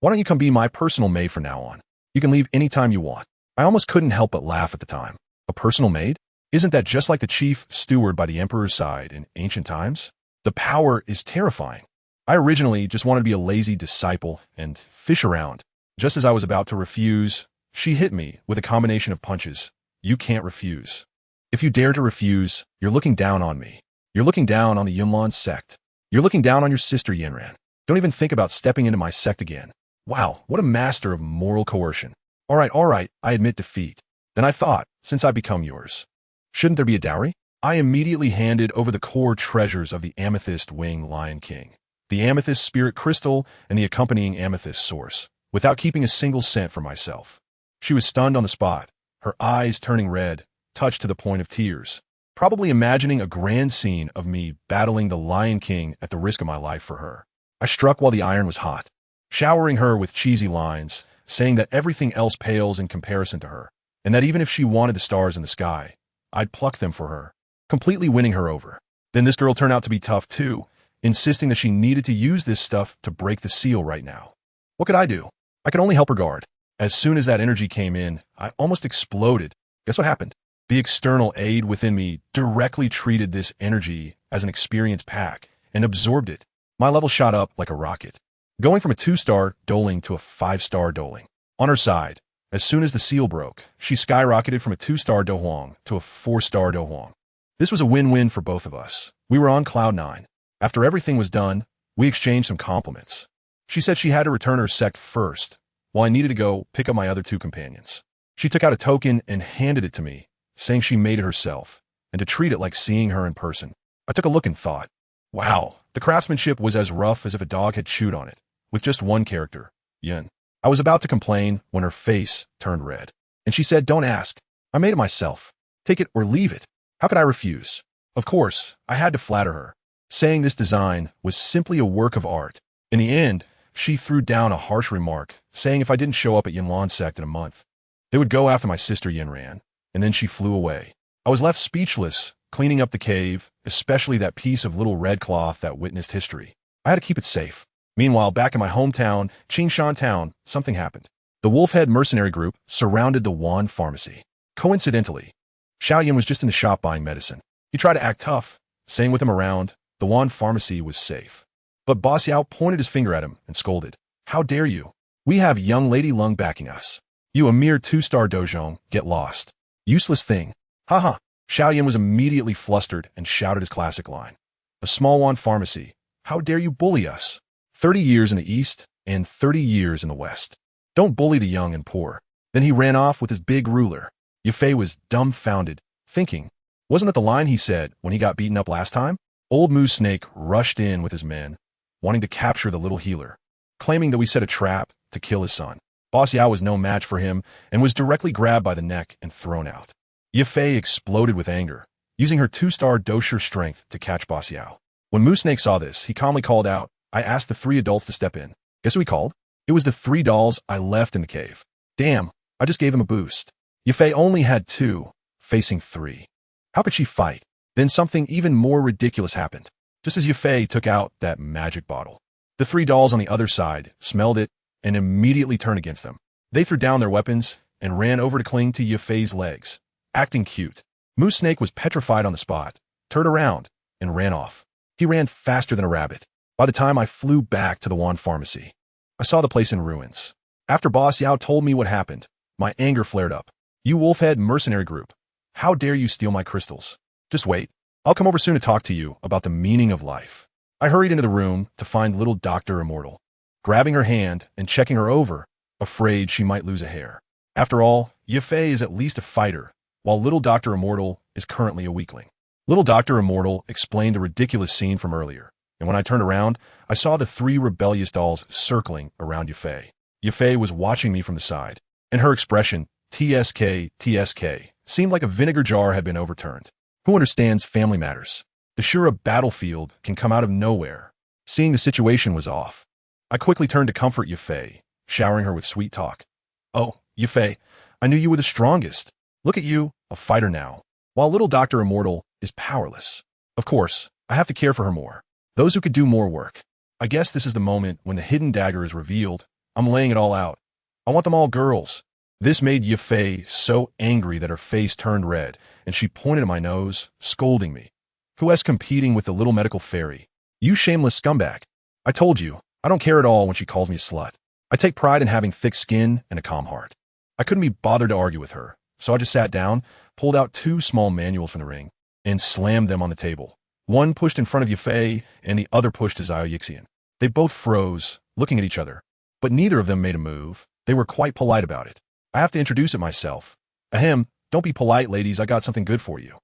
[SPEAKER 1] why don't you come be my personal maid from now on? You can leave anytime you want. I almost couldn't help but laugh at the time. A personal maid? Isn't that just like the chief steward by the emperor's side in ancient times? The power is terrifying. I originally just wanted to be a lazy disciple and fish around. Just as I was about to refuse, she hit me with a combination of punches. You can't refuse. If you dare to refuse, you're looking down on me. You're looking down on the Yunlan sect. You're looking down on your sister Yinran. Don't even think about stepping into my sect again. Wow, what a master of moral coercion. All right, I admit defeat. Then I thought, since I become yours, shouldn't there be a dowry? I immediately handed over the core treasures of the amethyst wing Lion King, the amethyst spirit crystal, and the accompanying amethyst source, without keeping a single cent for myself. She was stunned on the spot, her eyes turning red, touched to the point of tears, probably imagining a grand scene of me battling the Lion King at the risk of my life for her. I struck while the iron was hot, showering her with cheesy lines, saying that everything else pales in comparison to her, and that even if she wanted the stars in the sky, I'd pluck them for her, completely winning her over. Then this girl turned out to be tough too, insisting that she needed to use this stuff to break the seal right now. What could I do? I could only help her guard. As soon as that energy came in, I almost exploded. Guess what happened? The external aid within me directly treated this energy as an experience pack and absorbed it. My level shot up like a rocket, going from a 2-star doling to a 5-star doling. On her side, as soon as the seal broke, she skyrocketed from a 2-star dohuang to a 4-star dohuang. This was a win-win for both of us. We were on cloud 9. After everything was done, we exchanged some compliments. She said she had to return her sect first, while I needed to go pick up my other 2 companions. She took out a token and handed it to me, saying she made it herself, and to treat it like seeing her in person. I took a look and thought, wow, the craftsmanship was as rough as if a dog had chewed on it, with just one character, Yun. I was about to complain when her face turned red, and she said, don't ask. I made it myself. Take it or leave it. How could I refuse? Of course, I had to flatter her, saying this design was simply a work of art. In the end, she threw down a harsh remark, saying if I didn't show up at Yinlan sect in a month, they would go after my sister Yinran, and then she flew away. I was left speechless, cleaning up the cave, especially that piece of little red cloth that witnessed history. I had to keep it safe. Meanwhile, back in my hometown, Qingshan Town, something happened. The Wolfhead mercenary group surrounded the Wan pharmacy. Coincidentally, Xiaoyan was just in the shop buying medicine. He tried to act tough, saying with him around, the Wan pharmacy was safe. But Boss Yao pointed his finger at him and scolded. How dare you? We have young Lady Leng backing us. You a mere 2-star dojong, get lost. Useless thing. Haha. Xiaoyan was immediately flustered and shouted his classic line. A small Wan pharmacy. How dare you bully us? 30 years in the east and 30 years in the west. Don't bully the young and poor. Then he ran off with his big ruler. Yafei was dumbfounded, thinking, wasn't that the line he said when he got beaten up last time? Old Moose Snake rushed in with his men, wanting to capture the little healer, claiming that we set a trap to kill his son. Boss Yao was no match for him and was directly grabbed by the neck and thrown out. Yafei exploded with anger, using her 2-star dosher strength to catch Boss Yao. When Moose Snake saw this, he calmly called out, I asked the 3 adults to step in. Guess who he called? It was the 3 dolls I left in the cave. Damn, I just gave him a boost. Yafei only had 2, facing 3. How could she fight? Then something even more ridiculous happened. Just as Yafei took out that magic bottle, the 3 dolls on the other side smelled it and immediately turned against them. They threw down their weapons and ran over to cling to Yafei's legs, acting cute. Moose Snake was petrified on the spot, turned around, and ran off. He ran faster than a rabbit. By the time I flew back to the Wan pharmacy, I saw the place in ruins. After Boss Yao told me what happened, my anger flared up. You Wolfhead mercenary group, how dare you steal my crystals? Just wait. I'll come over soon to talk to you about the meaning of life. I hurried into the room to find little Dr. Immortal, grabbing her hand and checking her over, afraid she might lose a hair. After all, Yafei is at least a fighter, while little Dr. Immortal is currently a weakling. Little Dr. Immortal explained a ridiculous scene from earlier, and when I turned around, I saw the 3 rebellious dolls circling around Yafei. Yafei was watching me from the side, and her expression, TSK, TSK, seemed like a vinegar jar had been overturned. Who understands family matters? The Shura battlefield can come out of nowhere. Seeing the situation was off, I quickly turned to comfort Yafei, showering her with sweet talk. Oh, Yafei, I knew you were the strongest. Look at you, a fighter now, while little Dr. Immortal is powerless. Of course, I have to care for her more. Those who could do more work. I guess this is the moment when the hidden dagger is revealed. I'm laying it all out. I want them all girls. This made Yafei so angry that her face turned red, and she pointed at my nose, scolding me. Who is competing with the little medical fairy? You shameless scumbag. I told you, I don't care at all when she calls me a slut. I take pride in having thick skin and a calm heart. I couldn't be bothered to argue with her, so I just sat down, pulled out 2 small manuals from the ring, and slammed them on the table. One pushed in front of Yafei, and the other pushed to Zhao Yixian. They both froze, looking at each other, but neither of them made a move. They were quite polite about it. I have to introduce it myself. Ahem, don't be polite, ladies, I got something good for you.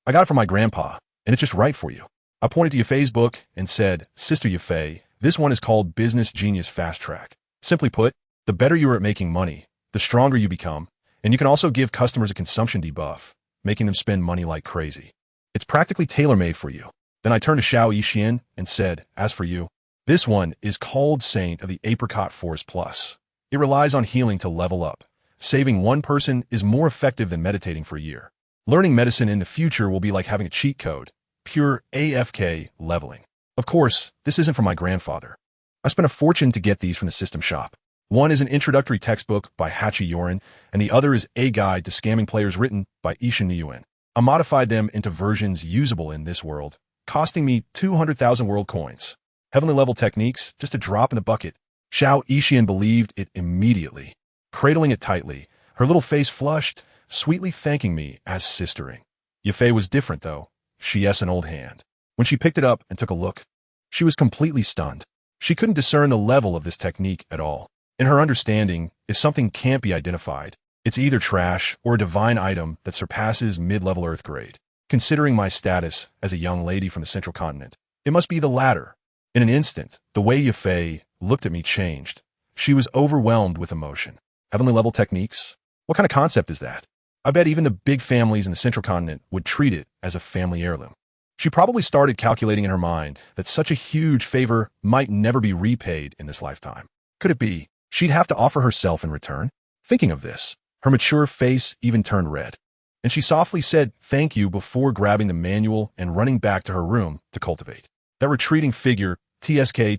[SPEAKER 1] I got it from my grandpa, and it's just right for you. I pointed to Yafei's book and said, Sister Yafei, this one is called Business Genius Fast Track. Simply put, the better you are at making money, the stronger you become, and you can also give customers a consumption debuff, making them spend money like crazy. It's practically tailor-made for you. Then I turned to Xiao Yixian and said, as for you, this one is called Saint of the Apricot Forest Plus. It relies on healing to level up. Saving one person is more effective than meditating for a year. Learning medicine in the future will be like having a cheat code, pure AFK leveling. Of course, this isn't from my grandfather. I spent a fortune to get these from the system shop. One is an introductory textbook by Hachi Yorin, and the other is a guide to scamming players written by Ishin Niyuan. I modified them into versions usable in this world, costing me 200,000 world coins. Heavenly level techniques, just a drop in the bucket. Xiao Yixian believed it immediately. Cradling it tightly, her little face flushed, sweetly thanking me as sistering. Yafei was different, though. She an old hand. When she picked it up and took a look, she was completely stunned. She couldn't discern the level of this technique at all. In her understanding, if something can't be identified, it's either trash or a divine item that surpasses mid-level Earth grade. Considering my status as a young lady from the Central Continent, it must be the latter. In an instant, the way Yafei looked at me changed. She was overwhelmed with emotion. Heavenly level techniques? What kind of concept is that? I bet even the big families in the Central Continent would treat it as a family heirloom. She probably started calculating in her mind that such a huge favor might never be repaid in this lifetime. Could it be she'd have to offer herself in return? Thinking of this, her mature face even turned red, and she softly said thank you before grabbing the manual and running back to her room to cultivate. That retreating figure, TSK,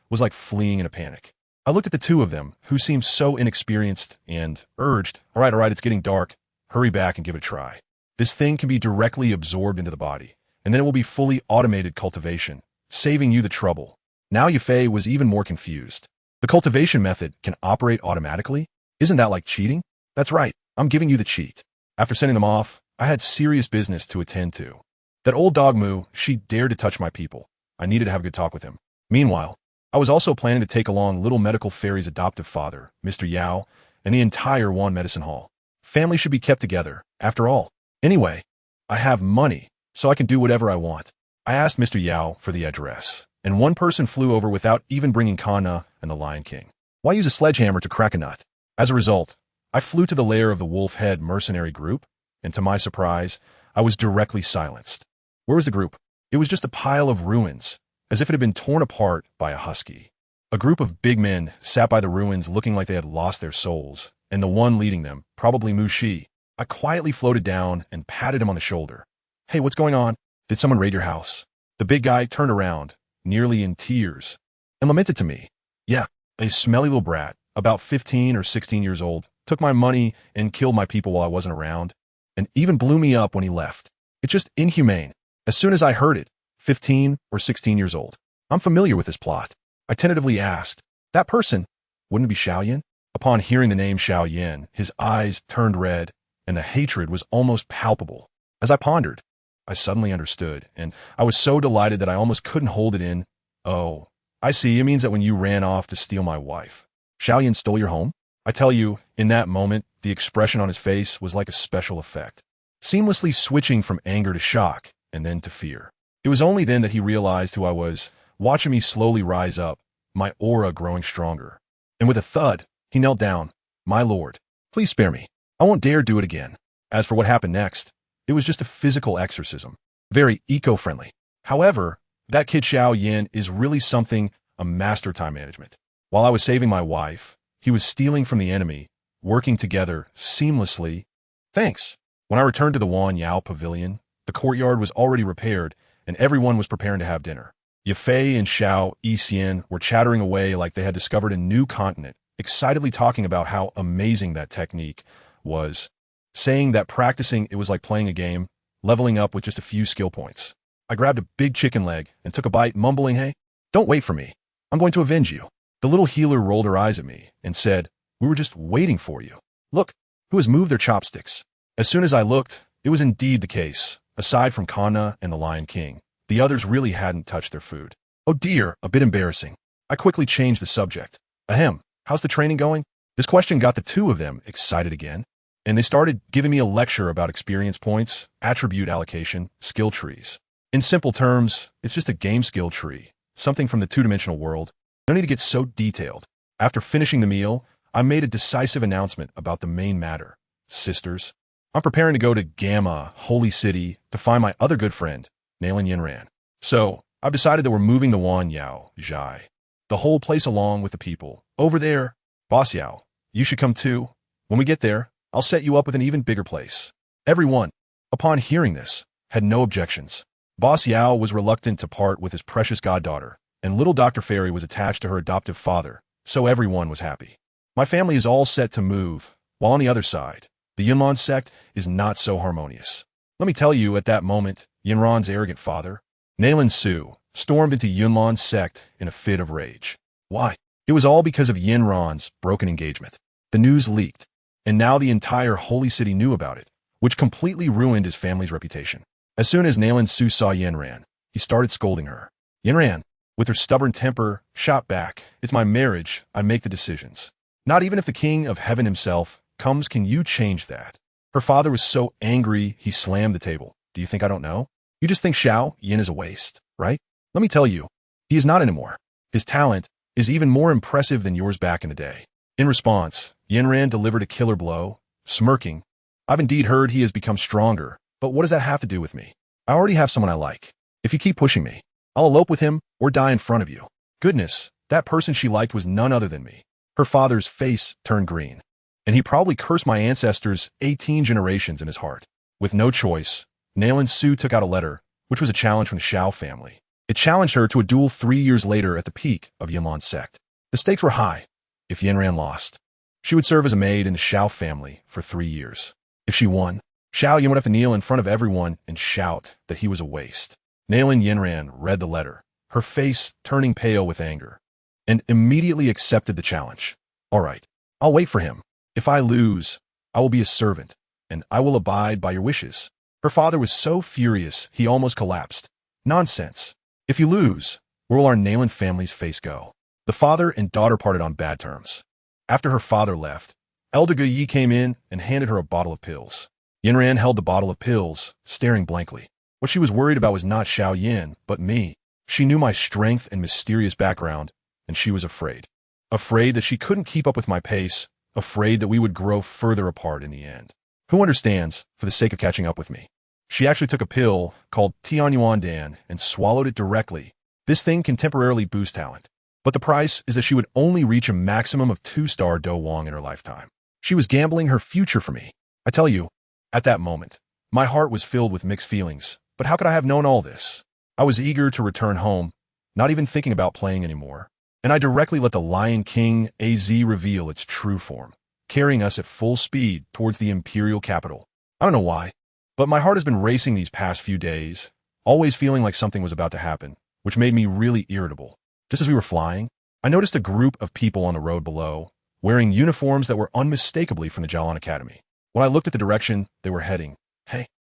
[SPEAKER 1] was like fleeing in a panic. I looked at the two of them, who seemed so inexperienced, and urged, all right, it's getting dark. Hurry back and give it a try. This thing can be directly absorbed into the body, and then it will be fully automated cultivation, saving you the trouble. Now Yafei was even more confused. The cultivation method can operate automatically? Isn't that like cheating? That's right, I'm giving you the cheat. After sending them off, I had serious business to attend to. That old dog Moo, she dared to touch my people. I needed to have a good talk with him. Meanwhile, I was also planning to take along Little Medical Fairy's adoptive father, Mr. Yao, and the entire Wan Medicine Hall. Family should be kept together, after all. Anyway, I have money, so I can do whatever I want. I asked Mr. Yao for the address, and one person flew over without even bringing Kana and the Lion King. Why use a sledgehammer to crack a nut? As a result, I flew to the lair of the Wolf Head mercenary group, and to my surprise, I was directly silenced. Where was the group? It was just a pile of ruins, as if it had been torn apart by a husky. A group of big men sat by the ruins looking like they had lost their souls, and the one leading them, probably Mu Shi. I quietly floated down and patted him on the shoulder. Hey, what's going on? Did someone raid your house? The big guy turned around, nearly in tears, and lamented to me. Yeah, a smelly little brat, about 15 or 16 years old, took my money and killed my people while I wasn't around, and even blew me up when he left. It's just inhumane. As soon as I heard it, 15 or 16 years old. I'm familiar with this plot. I tentatively asked, that person, wouldn't it be Xiaoyan? Upon hearing the name Xiaoyan, his eyes turned red, and the hatred was almost palpable. As I pondered, I suddenly understood, and I was so delighted that I almost couldn't hold it in. Oh, I see. It means that when you ran off to steal my wife, Xiaoyan stole your home? I tell you, in that moment, the expression on his face was like a special effect, seamlessly switching from anger to shock, and then to fear. It was only then that he realized who I was, watching me slowly rise up, my aura growing stronger. And with a thud, he knelt down. My lord, please spare me. I won't dare do it again. As for what happened next, it was just a physical exorcism. Very eco-friendly. However, that kid Xiaoyan is really something, a master time management. While I was saving my wife, he was stealing from the enemy, working together seamlessly. Thanks. When I returned to the Wan Yao Pavilion, the courtyard was already repaired, and everyone was preparing to have dinner. Yafei and Xiao Yixian were chattering away like they had discovered a new continent, excitedly talking about how amazing that technique was, saying that practicing it was like playing a game, leveling up with just a few skill points. I grabbed a big chicken leg and took a bite, mumbling, hey, don't wait for me. I'm going to avenge you. The little healer rolled her eyes at me and said, we were just waiting for you. Look, who has moved their chopsticks? As soon as I looked, it was indeed the case. Aside from Kana and the Lion King, the others really hadn't touched their food. Oh dear, a bit embarrassing. I quickly changed the subject. Ahem, how's the training going? This question got the two of them excited again, and they started giving me a lecture about experience points, attribute allocation, skill trees. In simple terms, it's just a game skill tree, something from the two-dimensional world. No need to get so detailed. After finishing the meal, I made a decisive announcement about the main matter. Sisters, I'm preparing to go to Gamma, Holy City, to find my other good friend, Nailin Yinran. So, I've decided that we're moving the Wan Yao, Zhai, the whole place along with the people. Over there, Boss Yao, you should come too. When we get there, I'll set you up with an even bigger place. Everyone, upon hearing this, had no objections. Boss Yao was reluctant to part with his precious goddaughter, and little Dr. Fairy was attached to her adoptive father, so everyone was happy. My family is all set to move, while on the other side, the Yunlan sect is not so harmonious. Let me tell you, at that moment, Yunran's arrogant father, Nailin Su, stormed into Yunlan's sect in a fit of rage. Why? It was all because of Yinran's broken engagement. The news leaked, and now the entire Holy City knew about it, which completely ruined his family's reputation. As soon as Nailin Su saw Yinran, he started scolding her. Yinran, with her stubborn temper, shot back. It's my marriage, I make the decisions. Not even if the King of Heaven himself comes can you change that. Her father was so angry, he slammed the table. Do you think I don't know? You just think Xiao Yin is a waste, right? Let me tell you, he is not anymore. His talent is even more impressive than yours back in the day. In response, Yinran delivered a killer blow, smirking. I've indeed heard he has become stronger, but what does that have to do with me? I already have someone I like. If you keep pushing me, I'll elope with him or die in front of you. Goodness, that person she liked was none other than me. Her father's face turned green, and he probably cursed my ancestors 18 generations in his heart. With no choice, Nailin Su took out a letter, which was a challenge from the Xiao family. It challenged her to a duel 3 years later at the peak of Yanlan's sect. The stakes were high. If Yanran lost, she would serve as a maid in the Xiao family for 3 years. If she won, Xiao Yan would have to kneel in front of everyone and shout that he was a waste. Nailin Yanran read the letter, her face turning pale with anger, and immediately accepted the challenge. All right, I'll wait for him. If I lose, I will be a servant, and I will abide by your wishes. Her father was so furious he almost collapsed. Nonsense. If you lose, where will our Nailin family's face go? The father and daughter parted on bad terms. After her father left, Elder Guyi came in and handed her a bottle of pills. Yanran held the bottle of pills, staring blankly. What she was worried about was not Xiao Yin, but me. She knew my strength and mysterious background, and she was afraid. Afraid that she couldn't keep up with my pace, afraid that we would grow further apart in the end. Who understands, for the sake of catching up with me? She actually took a pill called Tianyuandan and swallowed it directly. This thing can temporarily boost talent. But the price is that she would only reach a maximum of 2-star Do Wong in her lifetime. She was gambling her future for me. I tell you, at that moment, my heart was filled with mixed feelings. But how could I have known all this? I was eager to return home, not even thinking about playing anymore. And I directly let the Lion King AZ reveal its true form, carrying us at full speed towards the imperial capital. I don't know why, but my heart has been racing these past few days, always feeling like something was about to happen, which made me really irritable. Just as we were flying, I noticed a group of people on the road below, wearing uniforms that were unmistakably from the Jialan Academy. When I looked at the direction they were heading,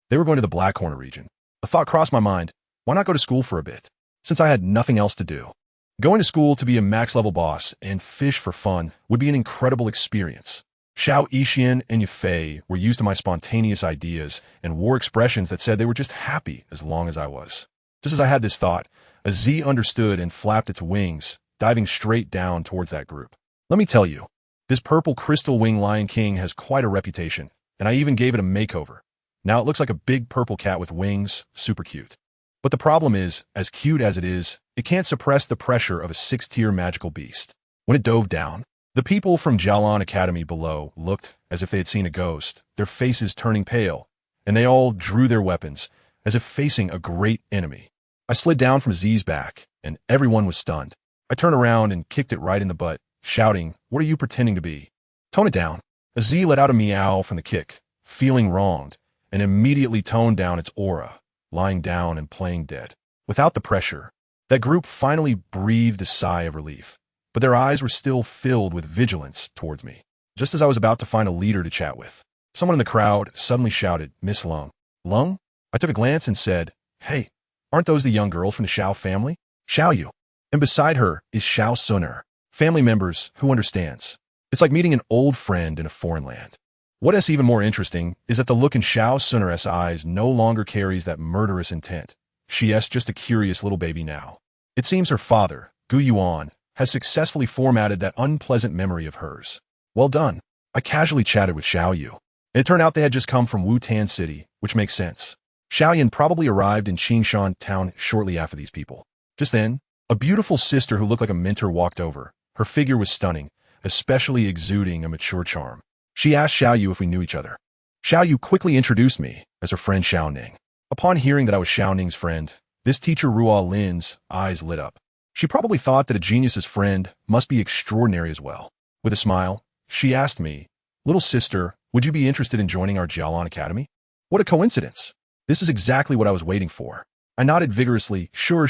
[SPEAKER 1] they were going to the Black Corner region. A thought crossed my mind, why not go to school for a bit, since I had nothing else to do? Going to school to be a max-level boss and fish for fun would be an incredible experience. Xiao Yixian and Yufei were used to my spontaneous ideas and wore expressions that said they were just happy as long as I was. Just as I had this thought, a Z understood and flapped its wings, diving straight down towards that group. Let me tell you, this purple crystal wing Lion King has quite a reputation, and I even gave it a makeover. Now it looks like a big purple cat with wings, super cute. But the problem is, as cute as it is, it can't suppress the pressure of a 6-tier magical beast. When it dove down, the people from Jialan Academy below looked as if they had seen a ghost, their faces turning pale, and they all drew their weapons, as if facing a great enemy. I slid down from Z's back, and everyone was stunned. I turned around and kicked it right in the butt, shouting, "What are you pretending to be? Tone it down." A Z let out a meow from the kick, feeling wronged, and immediately toned down its aura, lying down and playing dead. Without the pressure, that group finally breathed a sigh of relief, but their eyes were still filled with vigilance towards me. Just as I was about to find a leader to chat with, someone in the crowd suddenly shouted, "Miss Leng." Leng? I took a glance and said, "Hey, aren't those the young girls from the Xiao family? Xiao Yu." And beside her is Xiao Suner. Family members, who understands? It's like meeting an old friend in a foreign land. What is even more interesting is that the look in Xiao Suner's eyes no longer carries that murderous intent. She is just a curious little baby now. It seems her father, Gu Yuan, has successfully formatted that unpleasant memory of hers. Well done. I casually chatted with Xiao Yu, and it turned out they had just come from Wutan City, which makes sense. Xiao Yan probably arrived in Qingshan town shortly after these people. Just then, a beautiful sister who looked like a mentor walked over. Her figure was stunning, especially exuding a mature charm. She asked Xiao Yu if we knew each other. Xiao Yu quickly introduced me as her friend Xiao Ning. Upon hearing that I was Xiao Ning's friend, this teacher Ruo Lin's eyes lit up. She probably thought that a genius's friend must be extraordinary as well. With a smile, she asked me, "Little sister, would you be interested in joining our Jialan Academy?" What a coincidence. This is exactly what I was waiting for. I nodded vigorously, sure,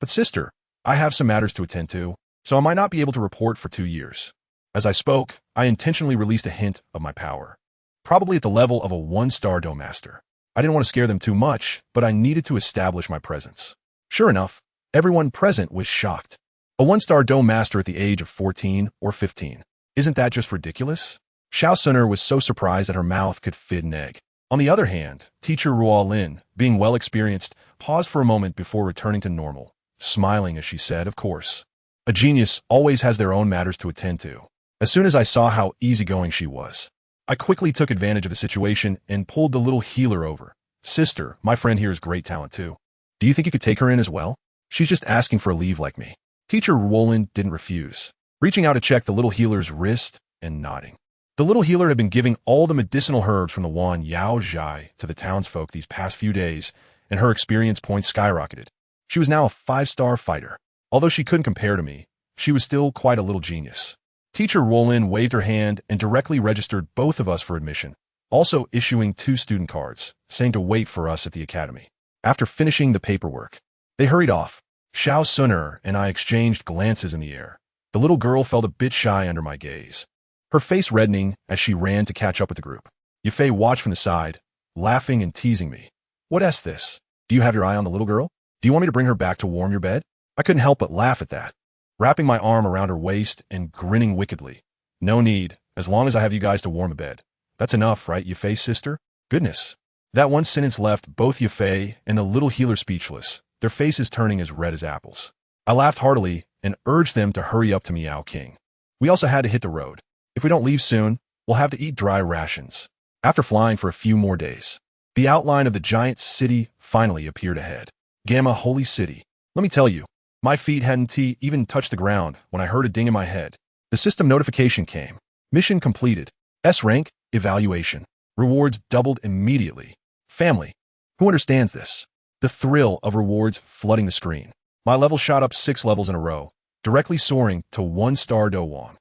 [SPEAKER 1] but sister, I have some matters to attend to, so I might not be able to report for 2 years. As I spoke, I intentionally released a hint of my power, probably at the level of a 1-star Do Master. I didn't want to scare them too much, but I needed to establish my presence. Sure enough, everyone present was shocked. A 1-star Do Master at the age of 14 or 15. Isn't that just ridiculous? Xiao Suner was so surprised that her mouth could fit an egg. On the other hand, teacher Ruo Lin, being well experienced, paused for a moment before returning to normal, smiling as she said, "Of course. A genius always has their own matters to attend to." As soon as I saw how easygoing she was, I quickly took advantage of the situation and pulled the little healer over. "Sister, my friend here has great talent too. Do you think you could take her in as well? She's just asking for a leave like me." Teacher Roland didn't refuse, reaching out to check the little healer's wrist and nodding. The little healer had been giving all the medicinal herbs from the Wan Yao Zhai to the townsfolk these past few days, and her experience points skyrocketed. She was now a 5-star fighter. Although she couldn't compare to me, she was still quite a little genius. Teacher Wolin waved her hand and directly registered both of us for admission, also issuing 2 student cards, saying to wait for us at the academy. After finishing the paperwork, they hurried off. Xiao Suner and I exchanged glances in the air. The little girl felt a bit shy under my gaze, her face reddening as she ran to catch up with the group. Yufei watched from the side, laughing and teasing me. What's this? Do you have your eye on the little girl? Do you want me to bring her back to warm your bed? I couldn't help but laugh at that, wrapping my arm around her waist and grinning wickedly. No need, as long as I have you guys to warm a bed. That's enough, right, Yufei's sister? Goodness. That one sentence left both Yufei and the little healer speechless, their faces turning as red as apples. I laughed heartily and urged them to hurry up to Miao King. We also had to hit the road. If we don't leave soon, we'll have to eat dry rations. After flying for a few more days, the outline of the giant city finally appeared ahead. Gamma Holy City. Let me tell you, my feet hadn't even touched the ground when I heard a ding in my head. The system notification came. Mission completed. S rank, evaluation. Rewards doubled immediately. Family. Who understands this? The thrill of rewards flooding the screen. My level shot up 6 levels in a row, directly soaring to 1-star Douluo.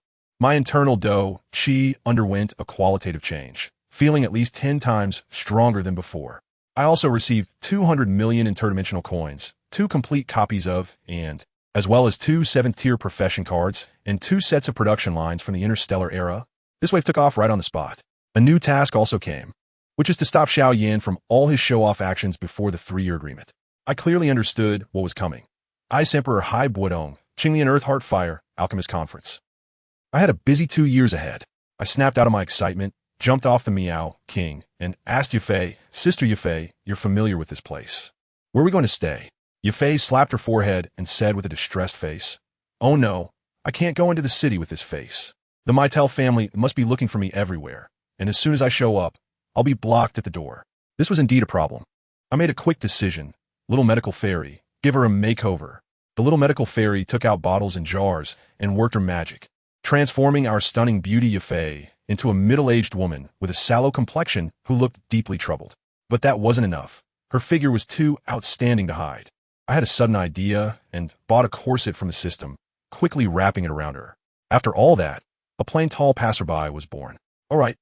[SPEAKER 1] My internal Do Chi underwent a qualitative change, feeling at least 10 times stronger than before. I also received 200 million interdimensional coins, 2 complete copies of, and, as well as 2 7th-tier profession cards, and 2 sets of production lines from the interstellar era. This wave took off right on the spot. A new task also came, which is to stop Xiao Yan from all his show-off actions before the 3-year agreement. I clearly understood what was coming. Ice Emperor Hai Buodong, Qinglian Earth Heart Fire, Alchemist Conference. I had a busy 2 years ahead. I snapped out of my excitement, jumped off the Miao King, and asked Yufei, Sister Yufei, you're familiar with this place. Where are we going to stay? Yufei slapped her forehead and said with a distressed face, Oh no, I can't go into the city with this face. The Maitel family must be looking for me everywhere, and as soon as I show up, I'll be blocked at the door. This was indeed a problem. I made a quick decision. Little medical fairy, give her a makeover. The little medical fairy took out bottles and jars and worked her magic, transforming our stunning beauty Yufei into a middle-aged woman with a sallow complexion who looked deeply troubled. But that wasn't enough. Her figure was too outstanding to hide. I had a sudden idea and bought a corset from the system, quickly wrapping it around her. After all that, a plain tall passerby was born. All right,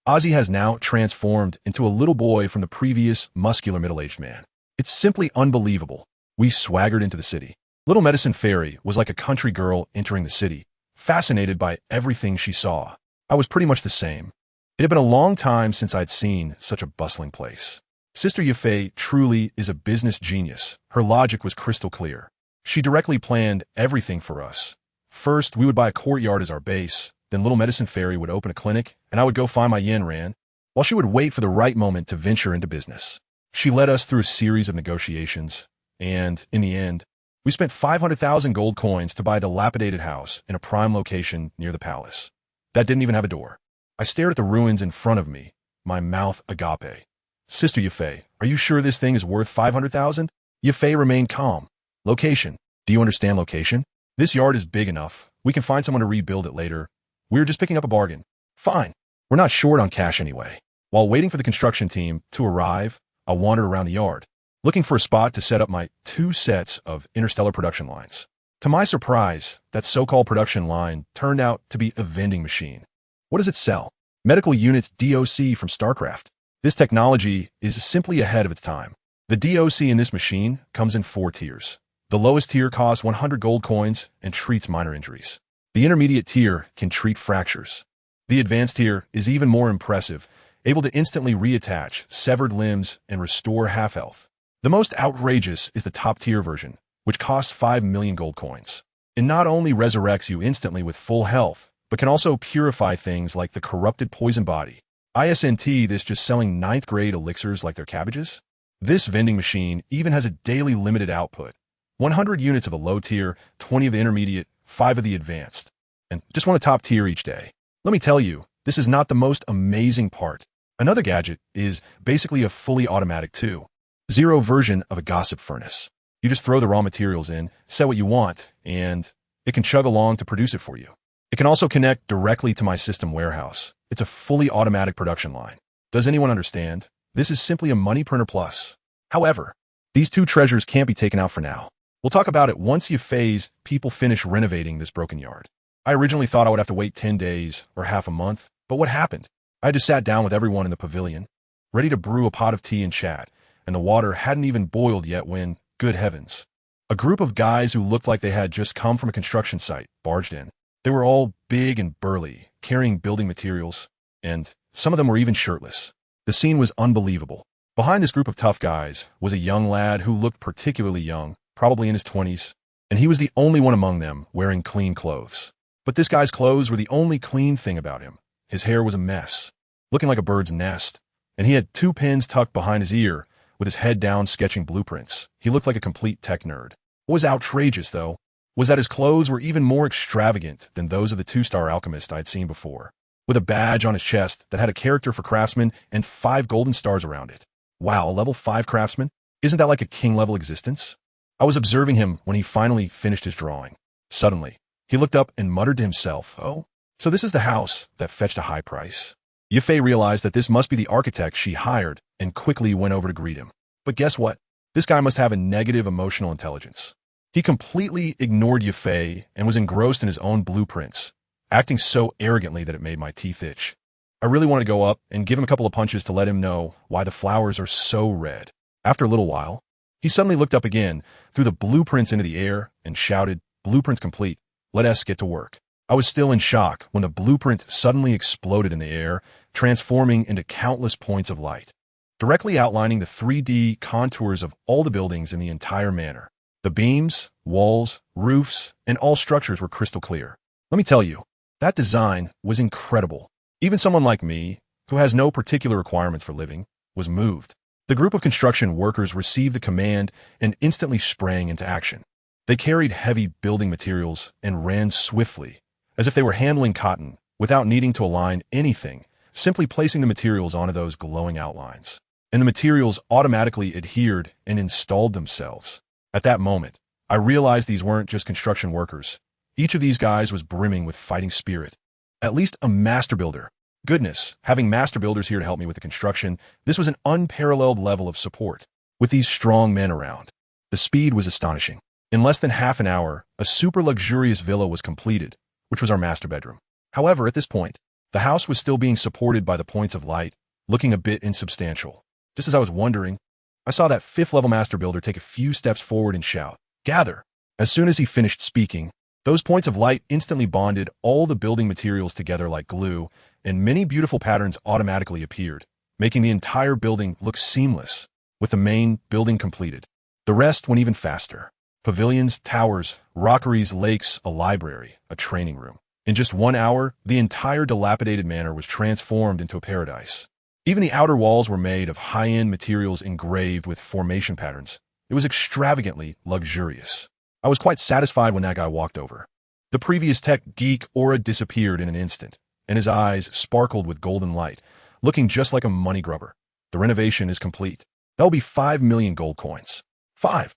[SPEAKER 1] Ozzy has now transformed into a little boy from the previous muscular middle-aged man. It's simply unbelievable. We swaggered into the city. Little Medicine Fairy was like a country girl entering the city, fascinated by everything she saw. I was pretty much the same. It had been a long time since I'd seen such a bustling place. Sister Yufei truly is a business genius. Her logic was crystal clear. She directly planned everything for us. First, we would buy a courtyard as our base, then Little Medicine Fairy would open a clinic, and I would go find my yen ran, while she would wait for the right moment to venture into business. She led us through a series of negotiations, and, in the end, we spent 500,000 gold coins to buy a dilapidated house in a prime location near the palace. That didn't even have a door. I stared at the ruins in front of me, my mouth agape. Sister Yufei, are you sure this thing is worth 500,000? Yufei remained calm. Location. Do you understand location? This yard is big enough. We can find someone to rebuild it later. We're just picking up a bargain. Fine. We're not short on cash anyway. While waiting for the construction team to arrive, I wandered around the yard, looking for a spot to set up my 2 sets of interstellar production lines. To my surprise, that so-called production line turned out to be a vending machine. What does it sell? Medical units DOC from StarCraft. This technology is simply ahead of its time. The DOC in this machine comes in 4 tiers. The lowest tier costs 100 gold coins and treats minor injuries. The intermediate tier can treat fractures. The advanced tier is even more impressive, able to instantly reattach severed limbs and restore half health. The most outrageous is the top tier version, which costs 5 million gold coins. It not only resurrects you instantly with full health, but can also purify things like the corrupted poison body. ISNT this just selling 9th grade elixirs like they're cabbages? This vending machine even has a daily limited output. 100 units of a low tier, 20 of the intermediate, 5 of the advanced, and just one of the top tier each day. Let me tell you, this is not the most amazing part. Another gadget is basically a fully automatic 2.0 version of a gossip furnace. You just throw the raw materials in, set what you want, and it can chug along to produce it for you. It can also connect directly to my system warehouse. It's a fully automatic production line. Does anyone understand? This is simply a money printer plus. However, these 2 treasures can't be taken out for now. We'll talk about it once Yufei's people finish renovating this broken yard. I originally thought I would have to wait 10 days or half a month, but what happened? I just sat down with everyone in the pavilion, ready to brew a pot of tea and chat, and the water hadn't even boiled yet when, good heavens, a group of guys who looked like they had just come from a construction site barged in. They were all big and burly, carrying building materials, and some of them were even shirtless. The scene was unbelievable. Behind this group of tough guys was a young lad who looked particularly young, probably in his 20s, and he was the only one among them wearing clean clothes. But this guy's clothes were the only clean thing about him. His hair was a mess, looking like a bird's nest, and he had 2 pins tucked behind his ear, with his head down sketching blueprints. He looked like a complete tech nerd. What was outrageous, though, was that his clothes were even more extravagant than those of the 2-star alchemist I had seen before, with a badge on his chest that had a character for craftsman and 5 golden stars around it. Wow, a level 5 craftsman? Isn't that like a king-level existence? I was observing him when he finally finished his drawing. Suddenly, he looked up and muttered to himself, "Oh, so this is the house that fetched a high price." Yufei realized that this must be the architect she hired and quickly went over to greet him. But guess what? This guy must have a negative emotional intelligence. He completely ignored Yufei and was engrossed in his own blueprints, acting so arrogantly that it made my teeth itch. I really wanted to go up and give him a couple of punches to let him know why the flowers are so red. After a little while, he suddenly looked up again, threw the blueprints into the air, and shouted, "Blueprints complete. Let us get to work." I was still in shock when the blueprint suddenly exploded in the air, transforming into countless points of light, directly outlining the 3D contours of all the buildings in the entire manor. The beams, walls, roofs, and all structures were crystal clear. Let me tell you, that design was incredible. Even someone like me, who has no particular requirements for living, was moved. The group of construction workers received the command and instantly sprang into action. They carried heavy building materials and ran swiftly, as if they were handling cotton, without needing to align anything, simply placing the materials onto those glowing outlines. And the materials automatically adhered and installed themselves. At that moment, I realized these weren't just construction workers. Each of these guys was brimming with fighting spirit. At least a master builder. Goodness, having master builders here to help me with the construction, this was an unparalleled level of support. With these strong men around, the speed was astonishing. In less than half an hour, a super luxurious villa was completed, which was our master bedroom. However, at this point, the house was still being supported by the points of light, looking a bit insubstantial. Just as I was wondering, I saw that 5th-level master builder take a few steps forward and shout, "Gather!" As soon as he finished speaking, those points of light instantly bonded all the building materials together like glue, and many beautiful patterns automatically appeared, making the entire building look seamless, with the main building completed. The rest went even faster. Pavilions, towers, rockeries, lakes, a library, a training room. In just 1 hour, the entire dilapidated manor was transformed into a paradise. Even the outer walls were made of high-end materials engraved with formation patterns. It was extravagantly luxurious. I was quite satisfied when that guy walked over. The previous tech geek aura disappeared in an instant, and his eyes sparkled with golden light, looking just like a money grubber. The renovation is complete. That'll be 5 million gold coins. 5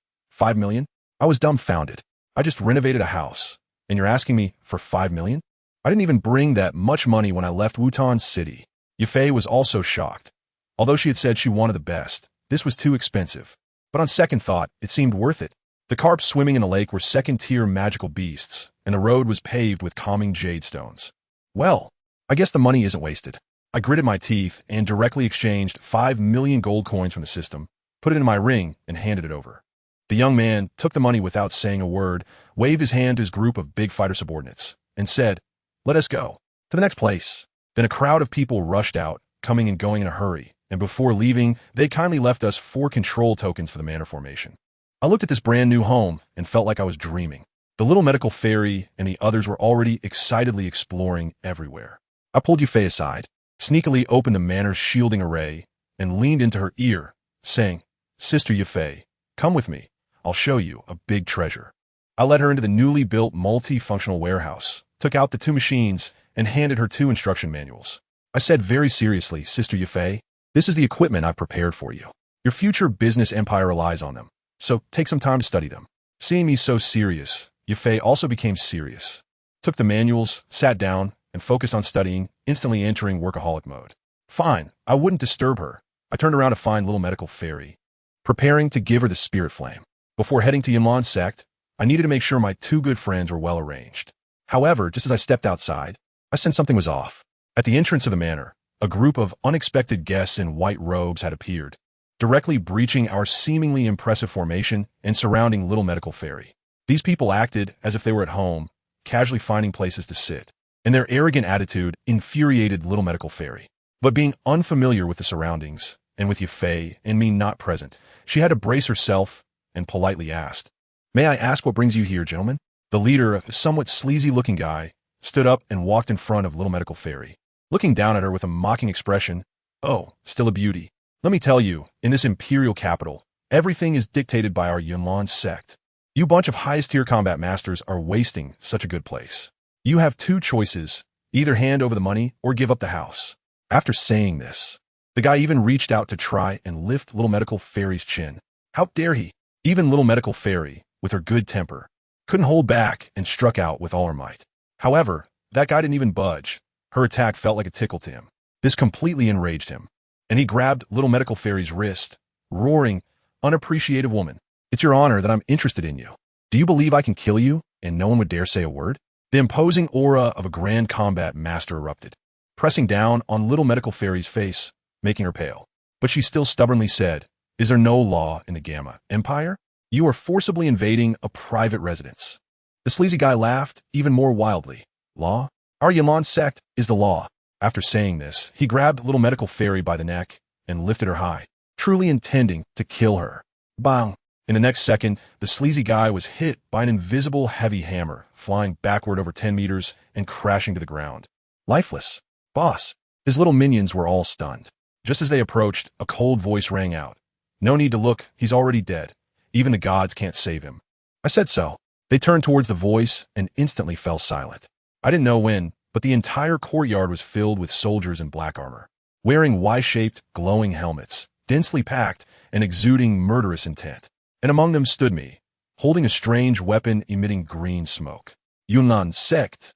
[SPEAKER 1] million? I was dumbfounded. I just renovated a house, and you're asking me for 5 million? I didn't even bring that much money when I left Wutan City. Yufei was also shocked. Although she had said she wanted the best, this was too expensive. But on second thought, it seemed worth it. The carps swimming in the lake were second-tier magical beasts, and the road was paved with calming jade stones. Well, I guess the money isn't wasted. I gritted my teeth and directly exchanged 5 million gold coins from the system, put it in my ring, and handed it over. The young man took the money without saying a word, waved his hand to his group of big fighter subordinates, and said, "Let us go. To the next place." Then a crowd of people rushed out, coming and going in a hurry, and before leaving, they kindly left us 4 control tokens for the manor formation. I looked at this brand new home and felt like I was dreaming. The little medical fairy and the others were already excitedly exploring everywhere. I pulled Yufei aside, sneakily opened the manor's shielding array, and leaned into her ear, saying, "Sister Yufei, come with me. I'll show you a big treasure." I led her into the newly built multi-functional warehouse, took out the 2 machines, and handed her 2 instruction manuals. I said very seriously, "Sister Yufei, this is the equipment I've prepared for you. Your future business empire relies on them, so take some time to study them." Seeing me so serious, Yufei also became serious, took the manuals, sat down, and focused on studying, instantly entering workaholic mode. Fine, I wouldn't disturb her. I turned around to find little medical fairy, preparing to give her the spirit flame. Before heading to Yunlan's sect, I needed to make sure my two good friends were well arranged. However, just as I stepped outside, I sensed something was off. At the entrance of the manor, a group of unexpected guests in white robes had appeared, directly breaching our seemingly impressive formation and surrounding Little Medical Fairy. These people acted as if they were at home, casually finding places to sit, and their arrogant attitude infuriated Little Medical Fairy. But being unfamiliar with the surroundings, and with Yafei and me not present, she had to brace herself and politely asked, "May I ask what brings you here, gentlemen?" The leader, a somewhat sleazy-looking guy, stood up and walked in front of Little Medical Fairy, looking down at her with a mocking expression. "Oh, still a beauty. Let me tell you, in this imperial capital, everything is dictated by our Yunlan sect. You bunch of highest-tier combat masters are wasting such a good place. You have two choices, either hand over the money or give up the house." After saying this, the guy even reached out to try and lift Little Medical Fairy's chin. How dare he? Even Little Medical Fairy, with her good temper, couldn't hold back and struck out with all her might. However, that guy didn't even budge. Her attack felt like a tickle to him. This completely enraged him, and he grabbed Little Medical Fairy's wrist, roaring, "Unappreciative woman, it's your honor that I'm interested in you. Do you believe I can kill you and no one would dare say a word?" The imposing aura of a grand combat master erupted, pressing down on Little Medical Fairy's face, making her pale. But she still stubbornly said, "Is there no law in the Gamma Empire? You are forcibly invading a private residence." The sleazy guy laughed even more wildly. "Law? Our Yunlan sect is the law." After saying this, he grabbed Little Medical Fairy by the neck and lifted her high, truly intending to kill her. Bang! In the next second, the sleazy guy was hit by an invisible heavy hammer, flying backward over 10 meters and crashing to the ground. Lifeless. "Boss." His little minions were all stunned. Just as they approached, a cold voice rang out. "No need to look, he's already dead. Even the gods can't save him." I said so. They turned towards the voice and instantly fell silent. I didn't know when, but the entire courtyard was filled with soldiers in black armor, wearing Y-shaped, glowing helmets, densely packed and exuding murderous intent. And among them stood me, holding a strange weapon emitting green smoke. "Yunlan sect,"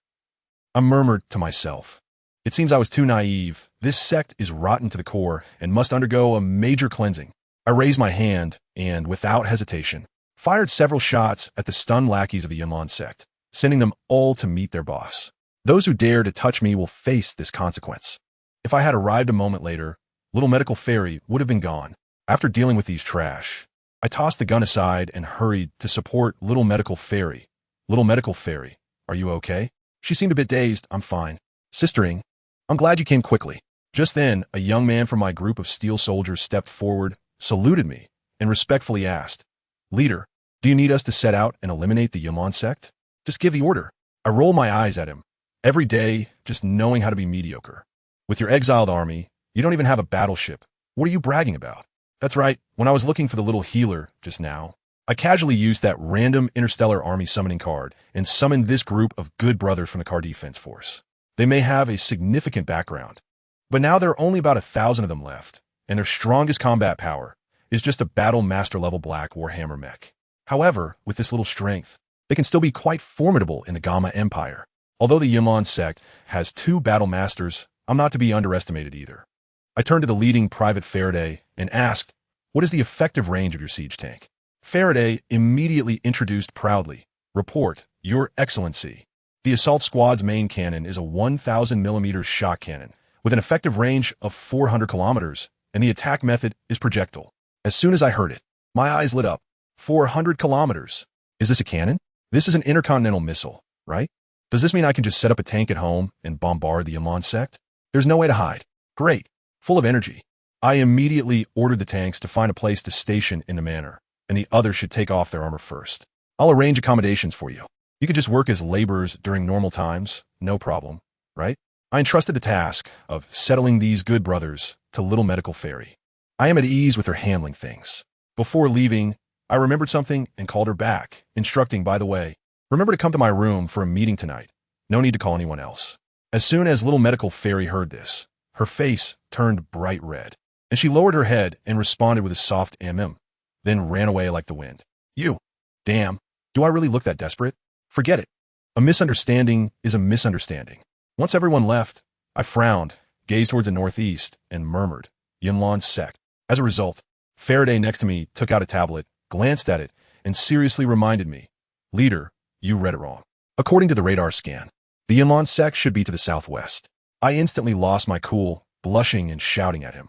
[SPEAKER 1] I murmured to myself. It seems I was too naive. This sect is rotten to the core and must undergo a major cleansing. I raised my hand and, without hesitation, fired several shots at the stunned lackeys of the Yunlan sect, sending them all to meet their boss. Those who dare to touch me will face this consequence. If I had arrived a moment later, Little Medical Fairy would have been gone. After dealing with these trash, I tossed the gun aside and hurried to support Little Medical Fairy. "Little Medical Fairy, are you okay?" She seemed a bit dazed. "I'm fine. Sistering, I'm glad you came quickly." Just then, a young man from my group of steel soldiers stepped forward, saluted me, and respectfully asked, "Leader, do you need us to set out and eliminate the Yunlan sect? Just give the order." I rolled my eyes at him. Every day, just knowing how to be mediocre. With your exiled army, you don't even have a battleship. What are you bragging about? That's right, when I was looking for the little healer just now, I casually used that random interstellar army summoning card and summoned this group of good brothers from the car defense force. They may have a significant background, but now there are only about 1,000 of them left, and their strongest combat power is just a battle master level black warhammer mech. However, with this little strength, they can still be quite formidable in the Gamma Empire. Although the Yunlan sect has 2 battle masters, I'm not to be underestimated either. I turned to the leading Private Faraday and asked, "What is the effective range of your siege tank?" Faraday immediately introduced proudly, "Report, Your Excellency. The assault squad's main cannon is a 1,000mm shock cannon with an effective range of 400 kilometers, and the attack method is projectile." As soon as I heard it, my eyes lit up. 400 kilometers. Is this a cannon? This is an intercontinental missile, right? Does this mean I can just set up a tank at home and bombard the Yunlan sect? There's no way to hide. Great. Full of energy. I immediately ordered the tanks to find a place to station in the manor, and the others should take off their armor first. I'll arrange accommodations for you. You could just work as laborers during normal times, no problem, right? I entrusted the task of settling these good brothers to Little Medical Fairy. I am at ease with her handling things. Before leaving, I remembered something and called her back, instructing, "By the way, remember to come to my room for a meeting tonight. No need to call anyone else." As soon as Little Medical Fairy heard this, her face turned bright red, and she lowered her head and responded with a soft then ran away like the wind. "You. Damn. Do I really look that desperate? Forget it. A misunderstanding is a misunderstanding." Once everyone left, I frowned, gazed towards the northeast, and murmured, "Yunlan sect." As a result, Faraday next to me took out a tablet, glanced at it, and seriously reminded me, "Leader, you read it wrong. According to the radar scan, the Yunlan sect should be to the southwest." I instantly lost my cool, blushing and shouting at him.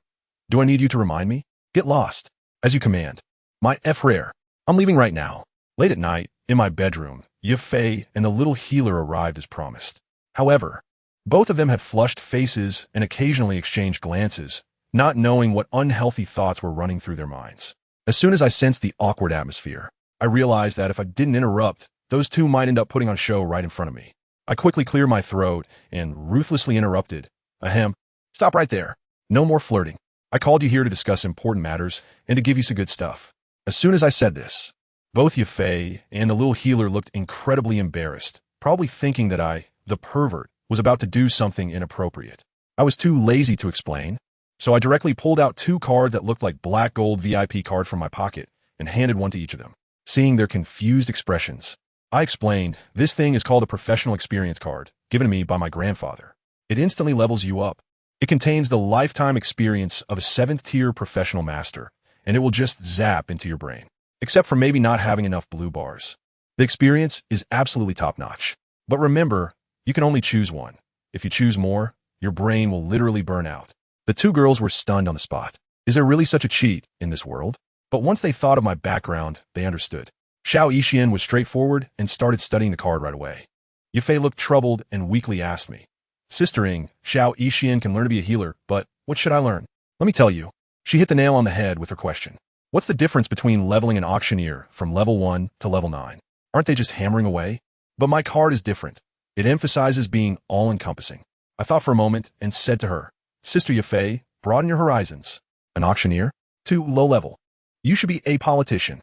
[SPEAKER 1] "Do I need you to remind me? Get lost. As you command. My frere. I'm leaving right now." Late at night, in my bedroom, Yafei and the little healer arrived as promised. However, both of them had flushed faces and occasionally exchanged glances, not knowing what unhealthy thoughts were running through their minds. As soon as I sensed the awkward atmosphere, I realized that if I didn't interrupt, those two might end up putting on a show right in front of me. I quickly cleared my throat and ruthlessly interrupted. "Ahem. Stop right there. No more flirting. I called you here to discuss important matters and to give you some good stuff." As soon as I said this, both Yafei and the little healer looked incredibly embarrassed, probably thinking that I, the pervert, was about to do something inappropriate. I was too lazy to explain, so I directly pulled out two cards that looked like black gold VIP cards from my pocket and handed one to each of them. Seeing their confused expressions, I explained, "This thing is called a professional experience card, given to me by my grandfather. It instantly levels you up. It contains the lifetime experience of a 7th-tier professional master, and it will just zap into your brain, except for maybe not having enough blue bars. The experience is absolutely top-notch. But remember, you can only choose one. If you choose more, your brain will literally burn out." The two girls were stunned on the spot. Is there really such a cheat in this world? But once they thought of my background, they understood. Xiao Yixian was straightforward and started studying the card right away. Yafei looked troubled and weakly asked me, "Sistering, Xiao Yixian can learn to be a healer, but what should I learn?" Let me tell you. She hit the nail on the head with her question. What's the difference between leveling an auctioneer from level 1 to level 9? Aren't they just hammering away? But my card is different. It emphasizes being all-encompassing. I thought for a moment and said to her, "Sister Yafei, broaden your horizons. An auctioneer? Too low level. You should be a politician."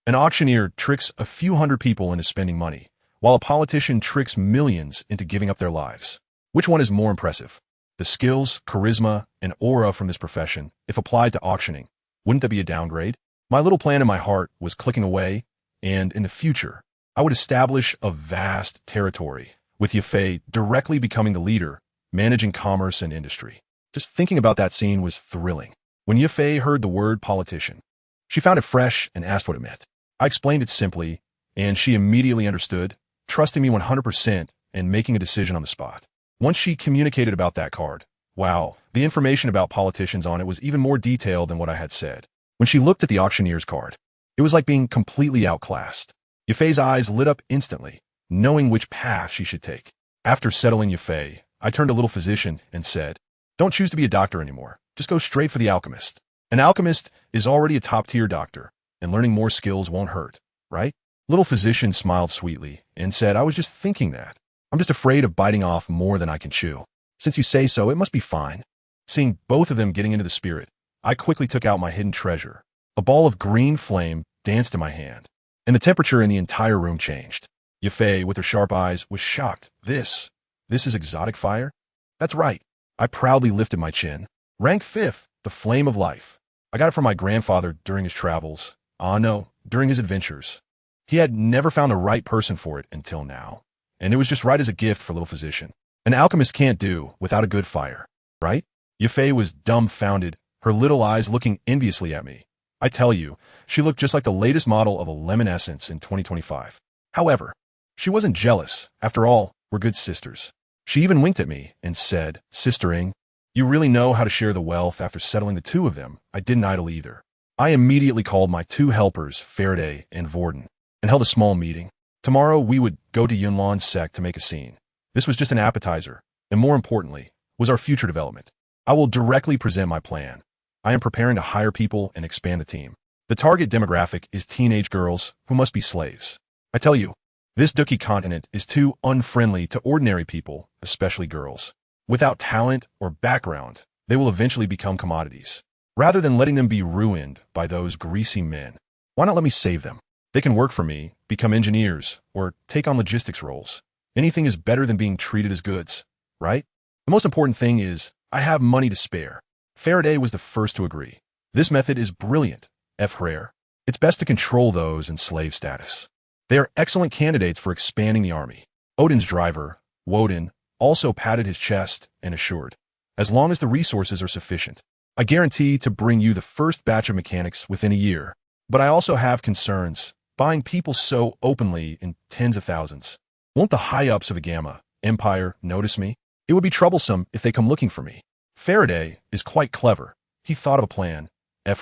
[SPEAKER 1] An auctioneer tricks a few hundred people into spending money, while a politician tricks millions into giving up their lives. Which one is more impressive? The skills, charisma, and aura from this profession, if applied to auctioning, wouldn't that be a downgrade? My little plan in my heart was clicking away, and in the future, I would establish a vast territory, with Yafei directly becoming the leader, managing commerce and industry. Just thinking about that scene was thrilling. When Yafei heard the word politician, she found it fresh and asked what it meant. I explained it simply, and she immediately understood, trusting me 100% and making a decision on the spot. Once she communicated about that card, wow, the information about politicians on it was even more detailed than what I had said. When she looked at the auctioneer's card, it was like being completely outclassed. Yafei's eyes lit up instantly, knowing which path she should take. After settling Yafei, I turned to little physician and said, "Don't choose to be a doctor anymore. Just go straight for the alchemist. An alchemist is already a top-tier doctor, and learning more skills won't hurt, right?" Little physician smiled sweetly and said, "I was just thinking that. I'm just afraid of biting off more than I can chew. Since you say so, it must be fine." Seeing both of them getting into the spirit, I quickly took out my hidden treasure. A ball of green flame danced in my hand, and the temperature in the entire room changed. Yafei, with her sharp eyes, was shocked. This is exotic fire?" "That's right." I proudly lifted my chin. "Rank 5th, the flame of life. I got it from my grandfather during his travels. No, during his adventures. He had never found the right person for it until now, and it was just right as a gift for little physician. An alchemist can't do without a good fire, right?" Yafei was dumbfounded, her little eyes looking enviously at me. I tell you, she looked just like the latest model of a lemon essence in 2025. However, she wasn't jealous. After all, we're good sisters. She even winked at me and said, "Sistering, you really know how to share the wealth." After settling the two of them, I didn't idle either. I immediately called my two helpers, Faraday and Vorden, and held a small meeting. Tomorrow we would go to Yunlan's sect to make a scene. This was just an appetizer, and more importantly, was our future development. I will directly present my plan. I am preparing to hire people and expand the team. The target demographic is teenage girls who must be slaves. I tell you, this Dookie continent is too unfriendly to ordinary people, especially girls. Without talent or background, they will eventually become commodities. Rather than letting them be ruined by those greasy men, why not let me save them? They can work for me, become engineers, or take on logistics roles. Anything is better than being treated as goods, right? The most important thing is, I have money to spare. Faraday was the first to agree. This method is brilliant, frere. It's best to control those in slave status. They are excellent candidates for expanding the army. Odin's driver, Woden, also patted his chest and assured, "As long as the resources are sufficient, I guarantee to bring you the first batch of mechanics within a year. But I also have concerns. buying people so openly in tens of thousands. Won't the high-ups of the Gamma Empire notice me? It would be troublesome if they come looking for me. Faraday is quite clever. He thought of a plan.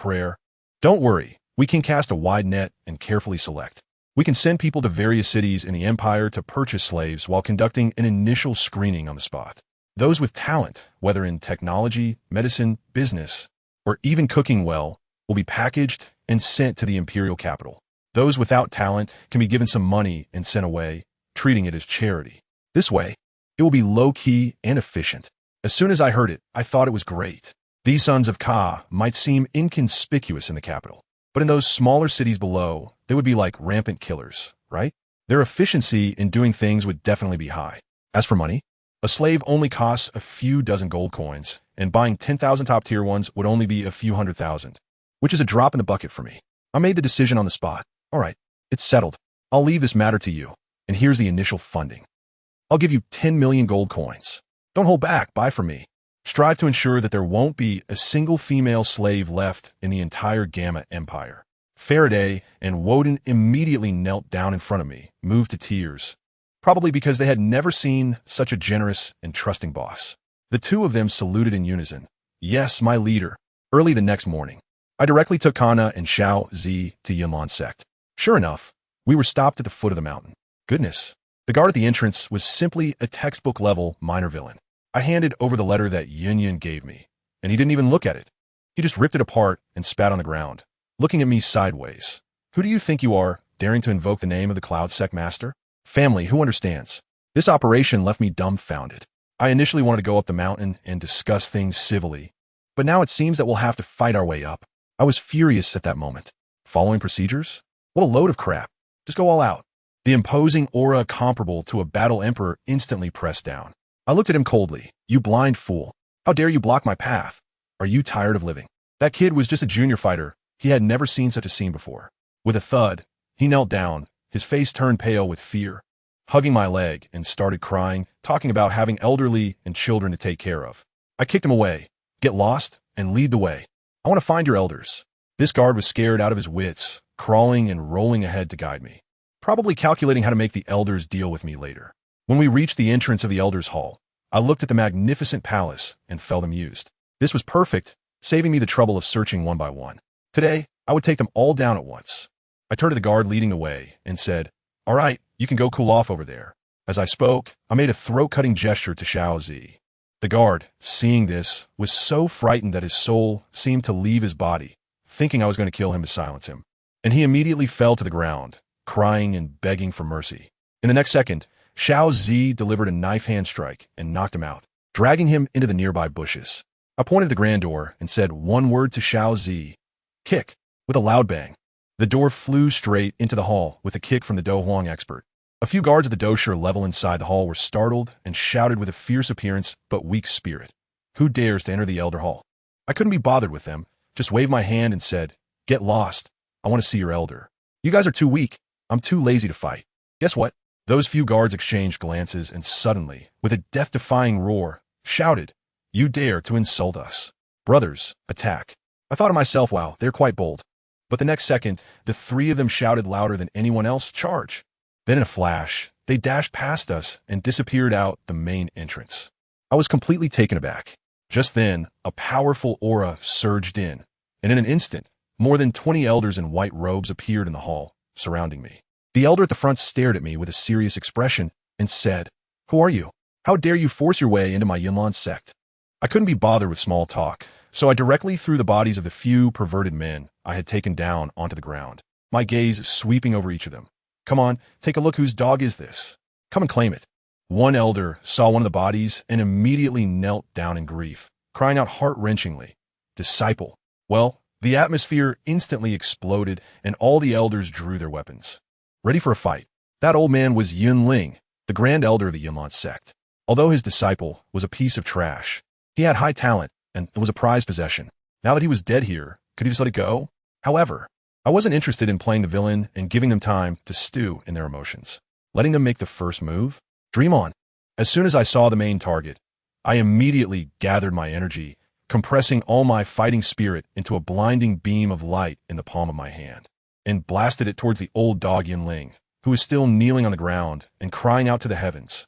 [SPEAKER 1] Rare. Don't worry, we can cast a wide net and carefully select. We can send people to various cities in the Empire to purchase slaves while conducting an initial screening on the spot. Those with talent, whether in technology, medicine, business, or even cooking well, will be packaged and sent to the imperial capital. Those without talent can be given some money and sent away, treating it as charity. This way, it will be low-key and efficient. As soon as I heard it, I thought it was great. These sons of Ka might seem inconspicuous in the capital, but in those smaller cities below, they would be like rampant killers, right? Their efficiency in doing things would definitely be high. As for money, a slave only costs a few dozen gold coins, and buying 10,000 top-tier ones would only be a few 100,000, which is a drop in the bucket for me. I made the decision on the spot. All right, it's settled. I'll leave this matter to you, and here's the initial funding. I'll give you 10 million gold coins. Don't hold back, buy from me. Strive to ensure that there won't be a single female slave left in the entire Gamma Empire. Faraday and Woden immediately knelt down in front of me, moved to tears, probably because they had never seen such a generous and trusting boss. The two of them saluted in unison. Yes, my leader. Early the next morning, I directly took Kana and Xiao Zi to Yunlan sect. Sure enough, we were stopped at the foot of the mountain. Goodness, the guard at the entrance was simply a textbook-level minor villain. I handed over the letter that Yun gave me, and he didn't even look at it. He just ripped it apart and spat on the ground, looking at me sideways. Who do you think you are, daring to invoke the name of the Cloud Sect Master? Family, who understands? This operation left me dumbfounded. I initially wanted to go up the mountain and discuss things civilly, but now it seems that we'll have to fight our way up. I was furious at that moment. Following procedures? What a load of crap. Just go all out. The imposing aura comparable to a battle emperor instantly pressed down. I looked at him coldly. You blind fool. How dare you block my path? Are you tired of living? That kid was just a junior fighter. He had never seen such a scene before. With a thud, he knelt down, his face turned pale with fear, hugging my leg and started crying, talking about having elderly and children to take care of. I kicked him away. Get lost and lead the way. I want to find your elders. This guard was scared out of his wits, crawling and rolling ahead to guide me, probably calculating how to make the elders deal with me later. When we reached the entrance of the elders' hall, I looked at the magnificent palace and felt amused. This was perfect, saving me the trouble of searching one by one. Today, I would take them all down at once. I turned to the guard leading the way and said, "All right, you can go cool off over there." As I spoke, I made a throat-cutting gesture to Xiao Zi. The guard, seeing this, was so frightened that his soul seemed to leave his body, thinking I was going to kill him to silence him. And he immediately fell to the ground, crying and begging for mercy. In the next second, Xiao Zi delivered a knife hand strike and knocked him out, dragging him into the nearby bushes. I pointed to the grand door and said one word to Xiao Zi. Kick, with a loud bang. The door flew straight into the hall with a kick from the Douhuang expert. A few guards at the Doshur level inside the hall were startled and shouted with a fierce appearance but weak spirit. Who dares to enter the Elder Hall? I couldn't be bothered with them, just waved my hand and said, "Get lost. I want to see your elder." You guys are too weak. I'm too lazy to fight. Guess what? Those few guards exchanged glances and suddenly, with a death-defying roar, shouted, "You dare to insult us. Brothers, attack." I thought to myself, wow, they're quite bold. But the next second, the three of them shouted louder than anyone else, "Charge." Then in a flash, they dashed past us and disappeared out the main entrance. I was completely taken aback. Just then, a powerful aura surged in, and in an instant, more than 20 elders in white robes appeared in the hall, surrounding me. The elder at the front stared at me with a serious expression and said, "Who are you? How dare you force your way into my Yunlan sect?" I couldn't be bothered with small talk, so I directly threw the bodies of the few perverted men I had taken down onto the ground, my gaze sweeping over each of them. "Come on, take a look. Whose dog is this? Come and claim it." One elder saw one of the bodies and immediately knelt down in grief, crying out heart-wrenchingly, "Disciple." Well, the atmosphere instantly exploded and all the elders drew their weapons, ready for a fight. That old man was Leng, the grand elder of the Yunlan sect. Although his disciple was a piece of trash, he had high talent and was a prized possession. Now that he was dead here, could he just let it go? However, I wasn't interested in playing the villain and giving them time to stew in their emotions. Letting them make the first move? Dream on. As soon as I saw the main target, I immediately gathered my energy, compressing all my fighting spirit into a blinding beam of light in the palm of my hand. and blasted it towards the old dog Leng, who was still kneeling on the ground and crying out to the heavens.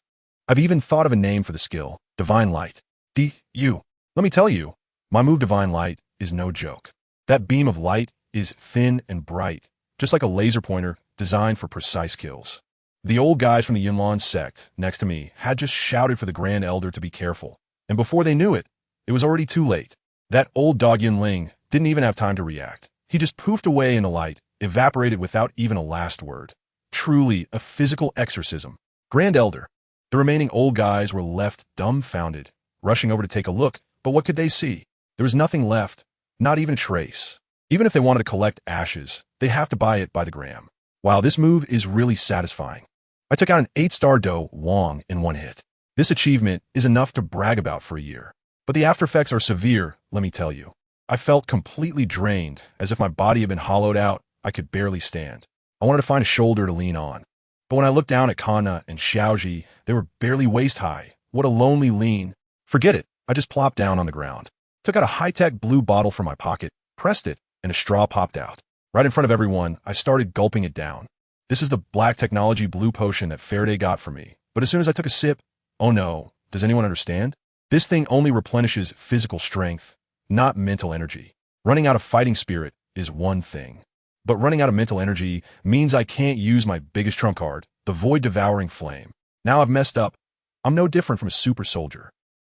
[SPEAKER 1] I've even thought of a name for the skill, Divine Light. D-U. Let me tell you, my move Divine Light is no joke. That beam of light is thin and bright, just like a laser pointer designed for precise kills. The old guys from the Yunlan sect next to me had just shouted for the Grand Elder to be careful, and before they knew it, it was already too late. That old dog Leng didn't even have time to react. He just poofed away in the light, evaporated without even a last word. Truly a physical exorcism. Grand Elder. The remaining old guys were left dumbfounded, rushing over to take a look, but what could they see? There was nothing left, not even a trace. Even if they wanted to collect ashes, they'd have to buy it by the gram. Wow, this move is really satisfying. I took out an 8-star Do Wong in one hit. This achievement is enough to brag about for a year. But the after effects are severe, let me tell you. I felt completely drained, as if my body had been hollowed out. I could barely stand. I wanted to find a shoulder to lean on. But when I looked down at Kana and Xiaoji, they were barely waist-high. What a lonely lean. Forget it. I just plopped down on the ground. Took out a high-tech blue bottle from my pocket, pressed it, and a straw popped out. Right in front of everyone, I started gulping it down. This is the black technology blue potion that Faraday got for me. But as soon as I took a sip, oh no, does anyone understand? This thing only replenishes physical strength, not mental energy. Running out of fighting spirit is one thing. But running out of mental energy means I can't use my biggest trump card, the void-devouring flame. Now I've messed up. I'm no different from a super soldier.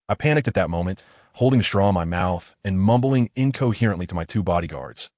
[SPEAKER 1] I panicked at that moment, holding the straw in my mouth and mumbling incoherently to my two bodyguards.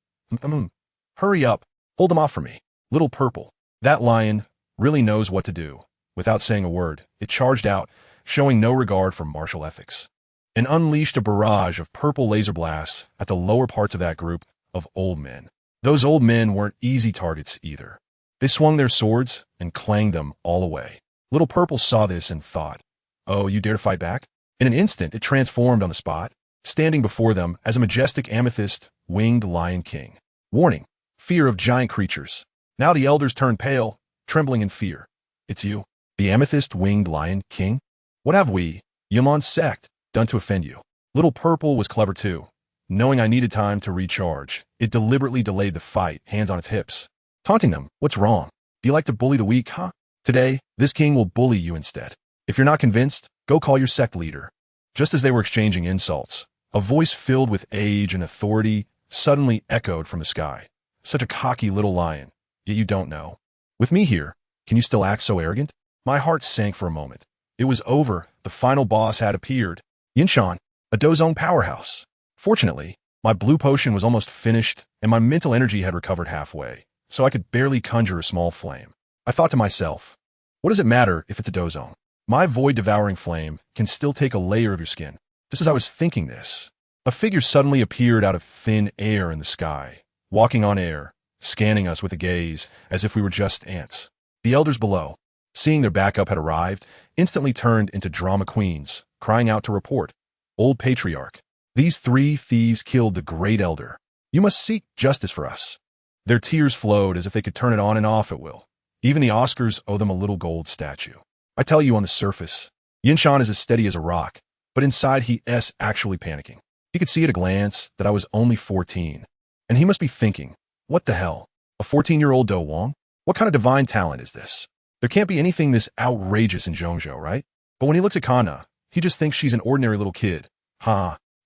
[SPEAKER 1] Hurry up. Hold them off for me. Little Purple. That lion really knows what to do. Without saying a word, it charged out, showing no regard for martial ethics, and unleashed a barrage of purple laser blasts at the lower parts of that group of old men. Those old men weren't easy targets either. They swung their swords and clanged them all away. Little Purple saw this and thought, "Oh, you dare to fight back?" In an instant, it transformed on the spot, standing before them as a majestic amethyst winged lion king. Warning: fear of giant creatures. Now the elders turned pale, trembling in fear. "It's you, the amethyst winged lion king? What have we, Yunlan sect, done to offend you?" Little Purple was clever too. Knowing I needed time to recharge, it deliberately delayed the fight, hands on its hips. Taunting them, "What's wrong? Do you like to bully the weak, huh? Today, this king will bully you instead. If you're not convinced, go call your sect leader." Just as they were exchanging insults, a voice filled with age and authority suddenly echoed from the sky. "Such a cocky little lion, yet you don't know. With me here, can you still act so arrogant?" My heart sank for a moment. It was over. The final boss had appeared. Yinshan, a Dozong powerhouse. Fortunately, my blue potion was almost finished and my mental energy had recovered halfway, so I could barely conjure a small flame. I thought to myself, what does it matter if it's a Dozong? My void-devouring flame can still take a layer of your skin. Just as I was thinking this, a figure suddenly appeared out of thin air in the sky, walking on air, scanning us with a gaze as if we were just ants. The elders below, seeing their backup had arrived, instantly turned into drama queens, crying out to report. "Old Patriarch, these 3 thieves killed the Great Elder. You must seek justice for us." Their tears flowed as if they could turn it on and off at will. Even the Oscars owe them a little gold statue. I tell you, on the surface, Yinshan is as steady as a rock, but inside he's actually panicking. He could see at a glance that I was only 14, and he must be thinking, what the hell? A 14-year-old Do Wong? What kind of divine talent is this? There can't be anything this outrageous in Zhongzhou, right? But when he looks at Kana, he just thinks she's an ordinary little kid.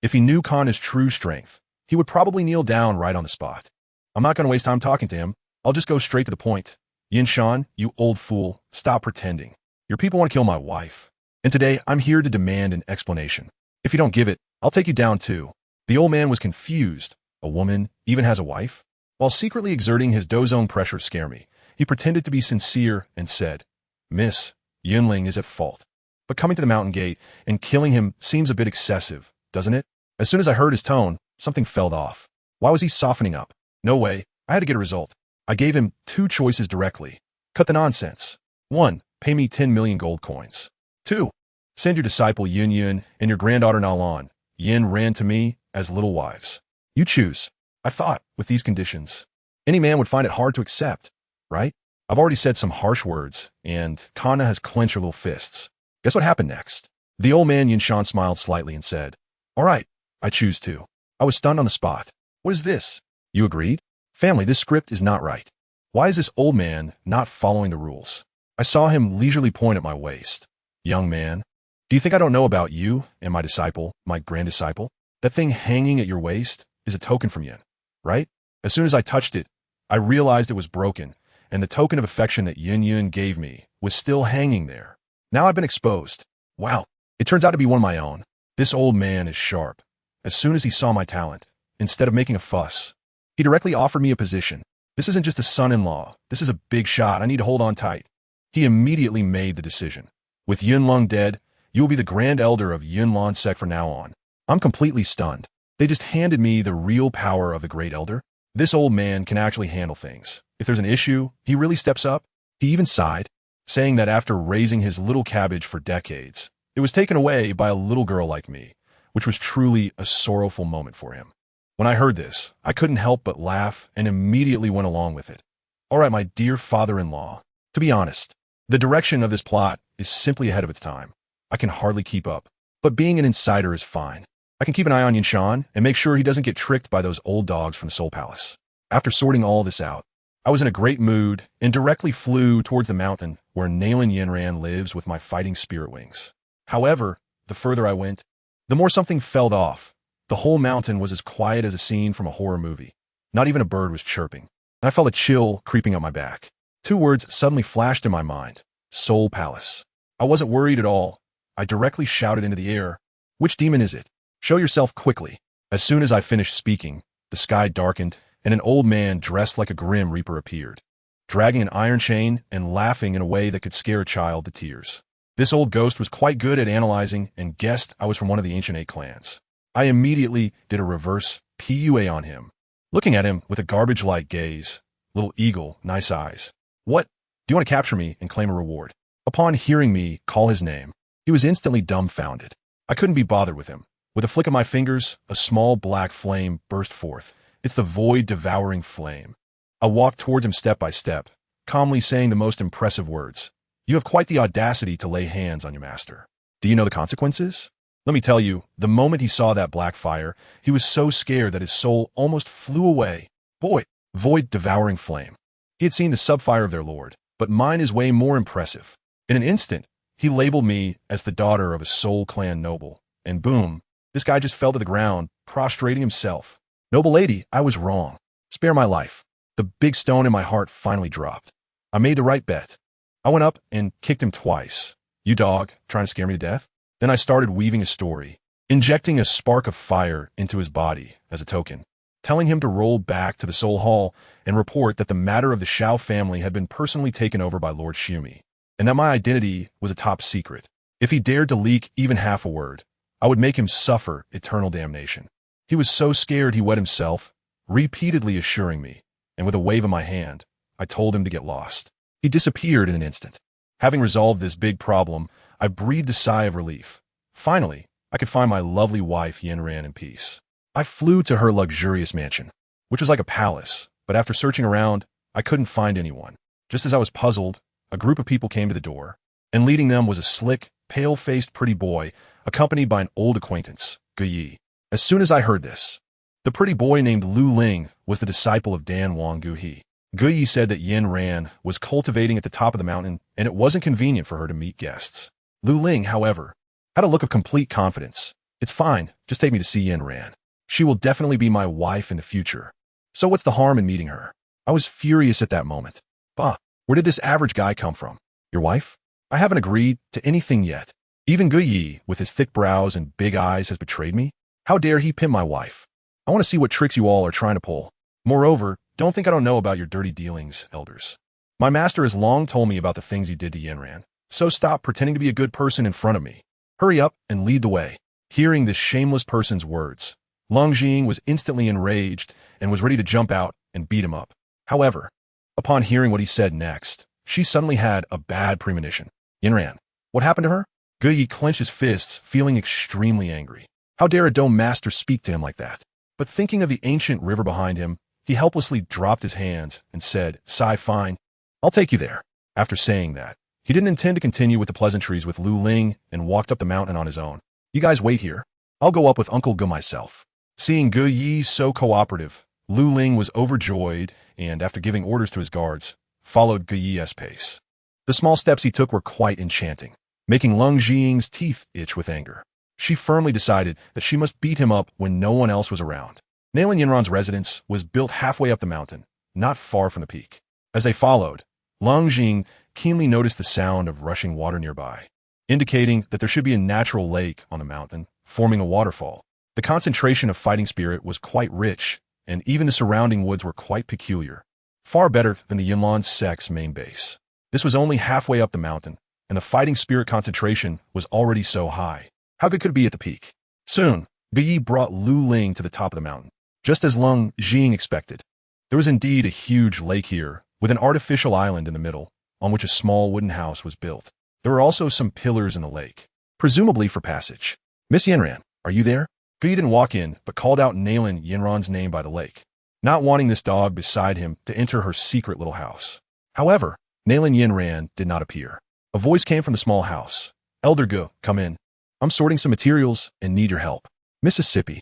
[SPEAKER 1] If he knew Kana's true strength, he would probably kneel down right on the spot. I'm not going to waste time talking to him. I'll just go straight to the point. "Yinshan, you old fool, stop pretending. Your people want to kill my wife. And today, I'm here to demand an explanation. If you don't give it, I'll take you down too." The old man was confused. A woman even has a wife? While secretly exerting his Dozong pressure to scare me, he pretended to be sincere and said, "Miss, Yunling is at fault. But coming to the mountain gate and killing him seems a bit excessive, doesn't it?" As soon as I heard his tone, something felt off. Why was he softening up? No way. I had to get a result. I gave him 2 choices directly. Cut the nonsense. 1. Pay me 10 million gold coins. 2. Send your disciple Yun Yun and your granddaughter Nalan, Yin Ran, to me as little wives. You choose. I thought, with these conditions, any man would find it hard to accept, right? I've already said some harsh words, and Kana has clenched her little fists. Guess what happened next? The old man Yinshan smiled slightly and said, "All right, I choose to." I was stunned on the spot. "What is this? You agreed?" Family, this script is not right. Why is this old man not following the rules? I saw him leisurely point at my waist. Young man, do you think I don't know about you and my disciple, my grand disciple? That thing hanging at your waist is a token from Yin, right? As soon as I touched it, I realized it was broken, and the token of affection that Yin gave me was still hanging there. Now I've been exposed. Wow, it turns out to be one of my own. This old man is sharp. As soon as he saw my talent, instead of making a fuss, he directly offered me a position. This isn't just a son-in-law. This is a big shot. I need to hold on tight. He immediately made the decision. With Yunlong dead, you will be the grand elder of Yunlong sect from now on. I'm completely stunned. They just handed me the real power of the great elder. This old man can actually handle things. If there's an issue, he really steps up. He even sighed, saying that after raising his little cabbage for decades, it was taken away by a little girl like me, which was truly a sorrowful moment for him. When I heard this, I couldn't help but laugh and immediately went along with it. All right, my dear father-in-law, to be honest, the direction of this plot is simply ahead of its time. I can hardly keep up, but being an insider is fine. I can keep an eye on Yinshan and make sure he doesn't get tricked by those old dogs from the Soul Palace. After sorting all this out, I was in a great mood and directly flew towards the mountain where Nalan Yinran lives with my fighting spirit wings. However, the further I went, the more something fell off. The whole mountain was as quiet as a scene from a horror movie. Not even a bird was chirping. And I felt a chill creeping up my back. 2 words suddenly flashed in my mind. Soul Palace. I wasn't worried at all. I directly shouted into the air, "Which demon is it? Show yourself quickly." As soon as I finished speaking, the sky darkened, and an old man dressed like a grim reaper appeared, dragging an iron chain and laughing in a way that could scare a child to tears. This old ghost was quite good at analyzing and guessed I was from one of the ancient 8 clans. I immediately did a reverse PUA on him, looking at him with a garbage-like gaze. Little eagle, nice eyes. What? Do you want to capture me and claim a reward? Upon hearing me call his name, he was instantly dumbfounded. I couldn't be bothered with him. With a flick of my fingers, a small black flame burst forth. It's the void-devouring flame. I walked towards him step by step, calmly saying the most impressive words. You have quite the audacity to lay hands on your master. Do you know the consequences? Let me tell you, the moment he saw that black fire, he was so scared that his soul almost flew away. Boy, void-devouring flame. He had seen the subfire of their lord, but mine is way more impressive. In an instant, he labeled me as the daughter of a soul clan noble, and boom, this guy just fell to the ground, prostrating himself. Noble lady, I was wrong. Spare my life. The big stone in my heart finally dropped. I made the right bet. I went up and kicked him twice. You dog, trying to scare me to death? Then I started weaving a story, injecting a spark of fire into his body as a token, telling him to roll back to the Soul Hall and report that the matter of the Xiao family had been personally taken over by Lord Xiumi, and that my identity was a top secret. If he dared to leak even half a word, I would make him suffer eternal damnation. He was so scared he wet himself, repeatedly assuring me, and with a wave of my hand, I told him to get lost. He disappeared in an instant. Having resolved this big problem, I breathed a sigh of relief. Finally, I could find my lovely wife Yinran in peace. I flew to her luxurious mansion, which was like a palace, but after searching around, I couldn't find anyone. Just as I was puzzled, a group of people came to the door, and leading them was a slick, pale-faced pretty boy, accompanied by an old acquaintance, Guyi. As soon as I heard this, the pretty boy named Leng was the disciple of Dan Wang Guhi. Guyi said that Yinran was cultivating at the top of the mountain, and it wasn't convenient for her to meet guests. Leng, however, had a look of complete confidence. It's fine, just take me to see Yinran. She will definitely be my wife in the future. So what's the harm in meeting her? I was furious at that moment. Bah, where did this average guy come from? Your wife? I haven't agreed to anything yet. Even Guyi, with his thick brows and big eyes, has betrayed me. How dare he pimp my wife? I want to see what tricks you all are trying to pull. Moreover, don't think I don't know about your dirty dealings, elders. My master has long told me about the things you did to Yinran, so stop pretending to be a good person in front of me. Hurry up and lead the way. Hearing this shameless person's words, Longjing was instantly enraged and was ready to jump out and beat him up. However, upon hearing what he said next, she suddenly had a bad premonition. Yinran, what happened to her? Guyi clenched his fists, feeling extremely angry. How dare a dome master speak to him like that? But thinking of the ancient river behind him, he helplessly dropped his hands and said, "Sigh, fine. I'll take you there." After saying that, he didn't intend to continue with the pleasantries with Leng and walked up the mountain on his own. You guys wait here. I'll go up with Uncle Gu myself. Seeing Guyi so cooperative, Lu Ling was overjoyed and, after giving orders to his guards, followed Guyi's pace. The small steps he took were quite enchanting, making Leng Zhiying's teeth itch with anger. She firmly decided that she must beat him up when no one else was around. Nalan Yinran's residence was built halfway up the mountain, not far from the peak. As they followed, Leng Zhiying keenly noticed the sound of rushing water nearby, indicating that there should be a natural lake on the mountain, forming a waterfall. The concentration of fighting spirit was quite rich, and even the surrounding woods were quite peculiar, far better than the Yinlan sect's main base. This was only halfway up the mountain, and the fighting spirit concentration was already so high. How good could it be at the peak? Soon, Guyi brought Lu Ling to the top of the mountain, just as Leng Zhiying expected. There was indeed a huge lake here, with an artificial island in the middle, on which a small wooden house was built. There were also some pillars in the lake, presumably for passage. Miss Yinran, are you there? Guyi didn't walk in, but called out Nalan Yinran's name by the lake, not wanting this dog beside him to enter her secret little house. However, Nalan Yinran did not appear. A voice came from the small house. Elder Gu, come in. I'm sorting some materials and need your help. Mississippi.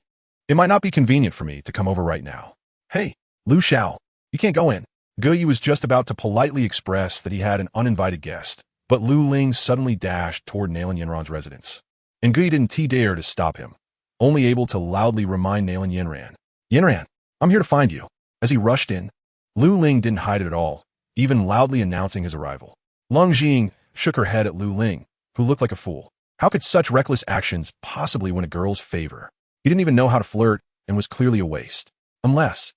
[SPEAKER 1] It might not be convenient for me to come over right now. Hey, Lu Xiao, you can't go in. Guyi was just about to politely express that he had an uninvited guest, but Lu Ling suddenly dashed toward Nalan Yinran's residence. And Guyi didn't dare to stop him, only able to loudly remind Nalan Yinran, Yinran, I'm here to find you. As he rushed in, Lu Ling didn't hide it at all, even loudly announcing his arrival. Leng Zhiying shook her head at Lu Ling, who looked like a fool. How could such reckless actions possibly win a girl's favor? He didn't even know how to flirt and was clearly a waste. Unless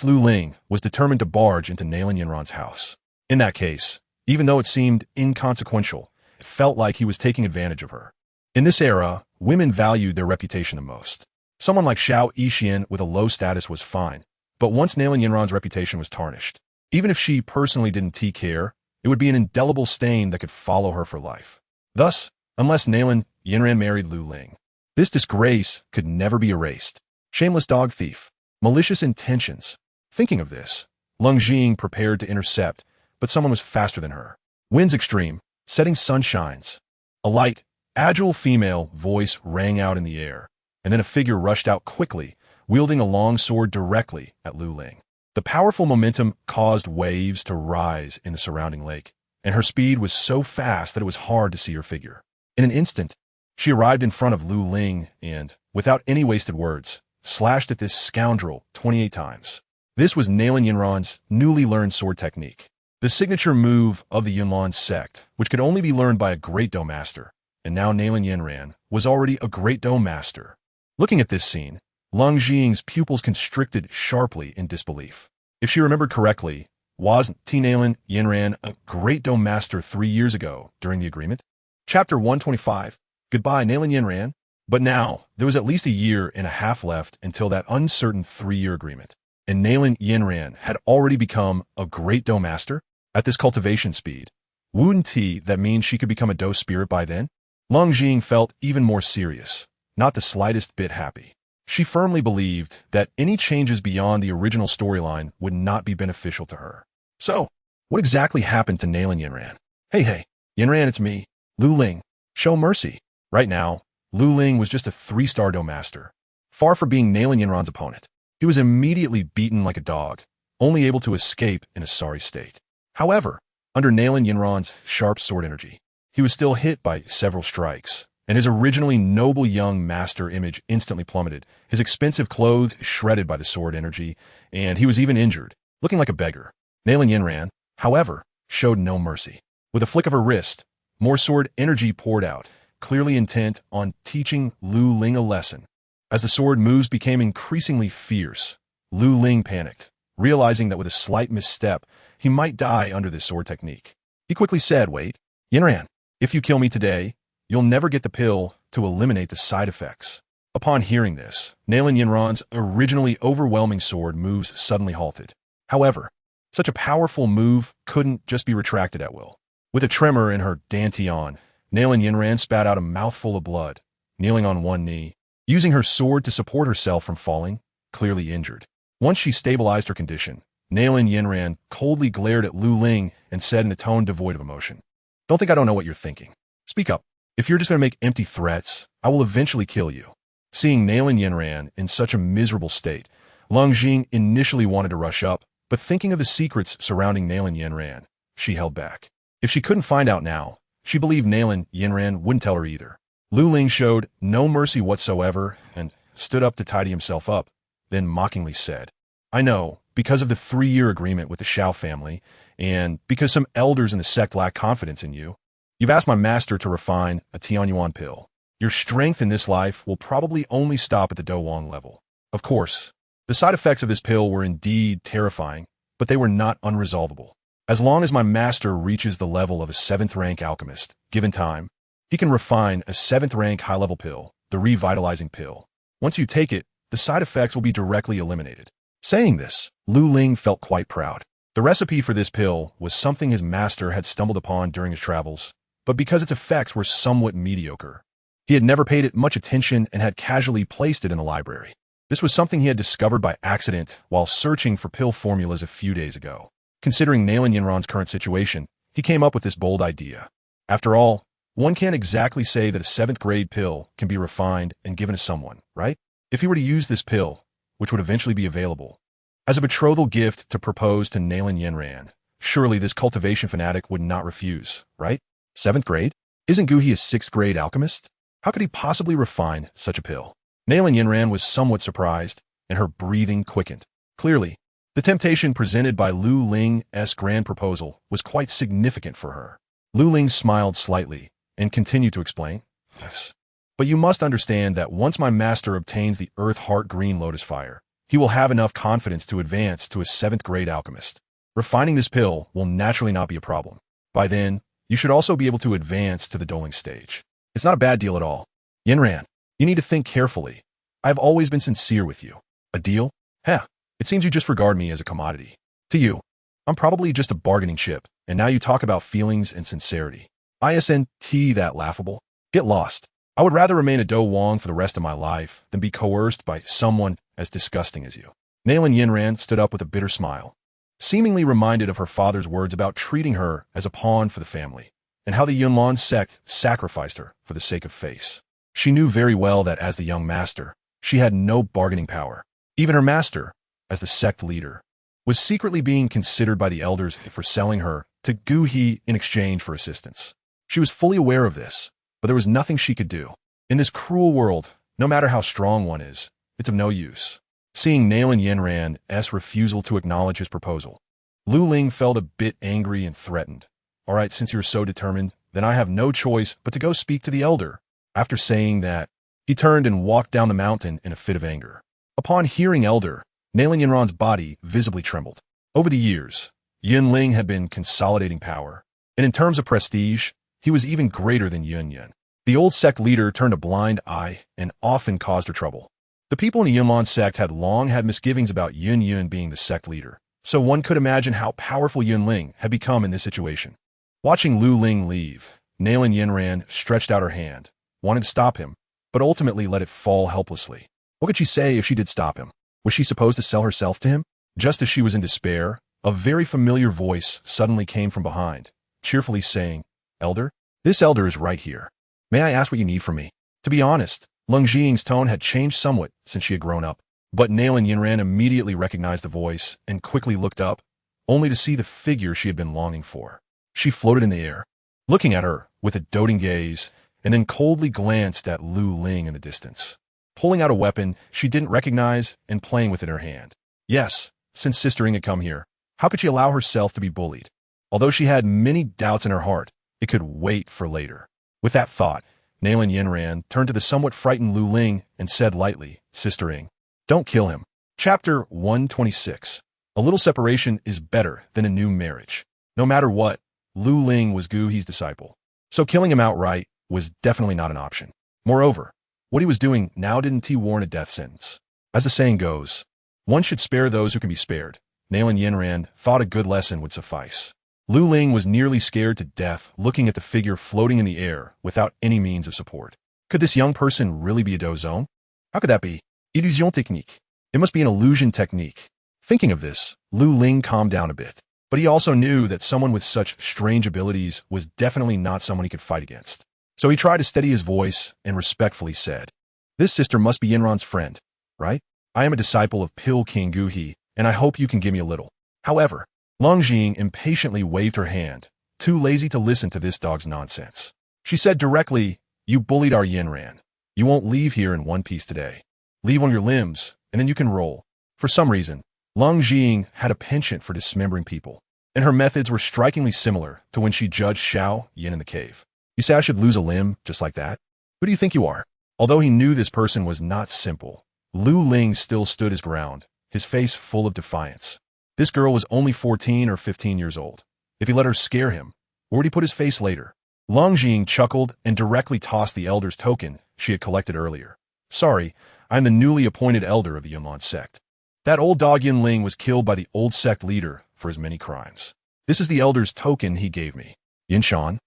[SPEAKER 1] Lu Ling was determined to barge into Nalan Yinran's house. In that case, even though it seemed inconsequential, it felt like he was taking advantage of her. In this era, women valued their reputation the most. Someone like Xiao Yixian with a low status was fine, but once Nalan Yinran's reputation was tarnished, even if she personally didn't take care, it would be an indelible stain that could follow her for life. Thus, unless Nalan Yinran married Lu Ling, this disgrace could never be erased. Shameless dog thief. Malicious intentions. Thinking of this, Leng Zhiying prepared to intercept, but someone was faster than her. Winds extreme, setting sunshines. A light, agile female voice rang out in the air, and then a figure rushed out quickly, wielding a long sword directly at Lu Ling. The powerful momentum caused waves to rise in the surrounding lake, and her speed was so fast that it was hard to see her figure. In an instant, she arrived in front of Lu Ling and, without any wasted words, slashed at this scoundrel 28 times. This was Nalan Yinran's newly learned sword technique, the signature move of the Yinlan sect, which could only be learned by a great Do master, and now Nalan Yinran was already a great Do master. Looking at this scene, Leng Zhiying's pupils constricted sharply in disbelief. If she remembered correctly, wasn't Nalan Yinran a great Do master 3 years ago during the agreement? Chapter 125, Goodbye Nalan Yinran. But now, there was at least a year and a half left until that uncertain 3-year agreement, and Nalan Yinran had already become a great Do master at this cultivation speed. Wouldn't that mean she could become a Do spirit by then? Leng Zhiying felt even more serious, not the slightest bit happy. She firmly believed that any changes beyond the original storyline would not be beneficial to her. So, what exactly happened to Nalan Yinran? Hey, Yinran, it's me, Lu Ling. Show mercy. Right now, Lu Ling was just a 3-star Do master, far from being Nalan Yinran's opponent. He was immediately beaten like a dog, only able to escape in a sorry state. However, under Nalan Yinran's sharp sword energy, he was still hit by several strikes, and his originally noble young master image instantly plummeted, his expensive clothes shredded by the sword energy, and he was even injured, looking like a beggar. Nalan Yinran, however, showed no mercy. With a flick of her wrist, more sword energy poured out, clearly intent on teaching Lu Ling a lesson. As the sword moves became increasingly fierce, Lu Ling panicked, realizing that with a slight misstep, he might die under this sword technique. He quickly said, Wait, Yinran, if you kill me today, you'll never get the pill to eliminate the side effects. Upon hearing this, Nalan Yinran's originally overwhelming sword moves suddenly halted. However, such a powerful move couldn't just be retracted at will. With a tremor in her dantian, Nalan Yinran spat out a mouthful of blood, kneeling on one knee, using her sword to support herself from falling, clearly injured. Once she stabilized her condition, Nalan Yinran coldly glared at Lu Ling and said in a tone devoid of emotion, Don't think I don't know what you're thinking. Speak up. If you're just going to make empty threats, I will eventually kill you. Seeing Nalan Yinran in such a miserable state, Leng Jing initially wanted to rush up, but thinking of the secrets surrounding Nalan Yinran, she held back. If she couldn't find out now, she believed Nalan Yinran wouldn't tell her either. Lu Ling showed no mercy whatsoever and stood up to tidy himself up, then mockingly said, I know, because of the 3-year agreement with the Xiao family, and because some elders in the sect lack confidence in you, you've asked my master to refine a Tianyuan pill. Your strength in this life will probably only stop at the Douwang level. Of course, the side effects of this pill were indeed terrifying, but they were not unresolvable. As long as my master reaches the level of a 7th-rank alchemist, given time, he can refine a 7th-rank high-level pill, the revitalizing pill. Once you take it, the side effects will be directly eliminated. Saying this, Lu Ling felt quite proud. The recipe for this pill was something his master had stumbled upon during his travels, but because its effects were somewhat mediocre, he had never paid it much attention and had casually placed it in the library. This was something he had discovered by accident while searching for pill formulas a few days ago. Considering Nalan Yinran's current situation, he came up with this bold idea. After all, one can't exactly say that a 7th-grade pill can be refined and given to someone, right? If he were to use this pill, which would eventually be available, as a betrothal gift to propose to Nalan Yinran, surely this cultivation fanatic would not refuse, right? 7th grade? Isn't Gu He a 6th-grade alchemist? How could he possibly refine such a pill? Nalan Yinran was somewhat surprised, and her breathing quickened. Clearly, the temptation presented by Lu Ling's grand proposal was quite significant for her. Lu Ling smiled slightly and continued to explain, Yes, but you must understand that once my master obtains the Earth Heart Green Lotus Fire, he will have enough confidence to advance to a 7th-grade alchemist. Refining this pill will naturally not be a problem. By then, you should also be able to advance to the doling stage. It's not a bad deal at all. Yinran, you need to think carefully. I've always been sincere with you. A deal? Heh, it seems you just regard me as a commodity. To you, I'm probably just a bargaining chip, and now you talk about feelings and sincerity. Isn't that laughable? Get lost. I would rather remain a Douwang for the rest of my life than be coerced by someone as disgusting as you. Nalan Yinran stood up with a bitter smile, seemingly reminded of her father's words about treating her as a pawn for the family, and how the Yunlan sect sacrificed her for the sake of face. She knew very well that as the young master, she had no bargaining power. Even her master, as the sect leader, was secretly being considered by the elders for selling her to Gu He in exchange for assistance. She was fully aware of this, but there was nothing she could do. In this cruel world, no matter how strong one is, it's of no use. Seeing Nalan Yinran's refusal to acknowledge his proposal, Lu Ling felt a bit angry and threatened. All right, since you're so determined, then I have no choice but to go speak to the elder. After saying that, he turned and walked down the mountain in a fit of anger. Upon hearing elder, Nalan Yinran's body visibly trembled. Over the years, Yin Ling had been consolidating power, and in terms of prestige, he was even greater than Yun Yun. The old sect leader turned a blind eye and often caused her trouble. The people in the Yunlan sect had long had misgivings about Yun Yun being the sect leader, so one could imagine how powerful Yun Ling had become in this situation. Watching Lu Ling leave, Nalan Yinran stretched out her hand, wanted to stop him, but ultimately let it fall helplessly. What could she say if she did stop him? Was she supposed to sell herself to him? Just as she was in despair, a very familiar voice suddenly came from behind, cheerfully saying, Elder? This elder is right here. May I ask what you need from me? To be honest, Leng Jing's tone had changed somewhat since she had grown up, but Nalan Yinran immediately recognized the voice and quickly looked up, only to see the figure she had been longing for. She floated in the air, looking at her with a doting gaze, and then coldly glanced at Lu Ling in the distance. Pulling out a weapon she didn't recognize and playing with it in her hand. Yes, since Sister Ying had come here, how could she allow herself to be bullied? Although she had many doubts in her heart, it could wait for later. With that thought, Nalan Yinran turned to the somewhat frightened Lu Ling and said lightly, Sister Ying, don't kill him. Chapter 126. A little separation is better than a new marriage. No matter what, Lu Ling was Gu He's disciple, so killing him outright was definitely not an option. Moreover, what he was doing now didn't warrant a death sentence. As the saying goes, one should spare those who can be spared. Nalan Yinran thought a good lesson would suffice. Lu Ling was nearly scared to death looking at the figure floating in the air without any means of support. Could this young person really be a Douzone? How could that be? Illusion technique. It must be an illusion technique. Thinking of this, Lu Ling calmed down a bit. But he also knew that someone with such strange abilities was definitely not someone he could fight against. So he tried to steady his voice and respectfully said, This sister must be Yinran's friend, right? I am a disciple of Pil King Guhi, and I hope you can give me a little. However, Leng Jing impatiently waved her hand, too lazy to listen to this dog's nonsense. She said directly, "You bullied our Yinran. You won't leave here in one piece today. Leave on your limbs, and then you can roll." For some reason, Leng Jing had a penchant for dismembering people, and her methods were strikingly similar to when she judged Xiao Yin in the cave. You say I should lose a limb just like that? Who do you think you are? Although he knew this person was not simple, Lu Ling still stood his ground, his face full of defiance. This girl was only 14 or 15 years old. If he let her scare him, where would he put his face later? Leng Jing chuckled and directly tossed the elder's token she had collected earlier. "Sorry, I am the newly appointed elder of the Yunlan sect. That old dog Yin Ling was killed by the old sect leader for his many crimes. This is the elder's token he gave me. Yin Shan?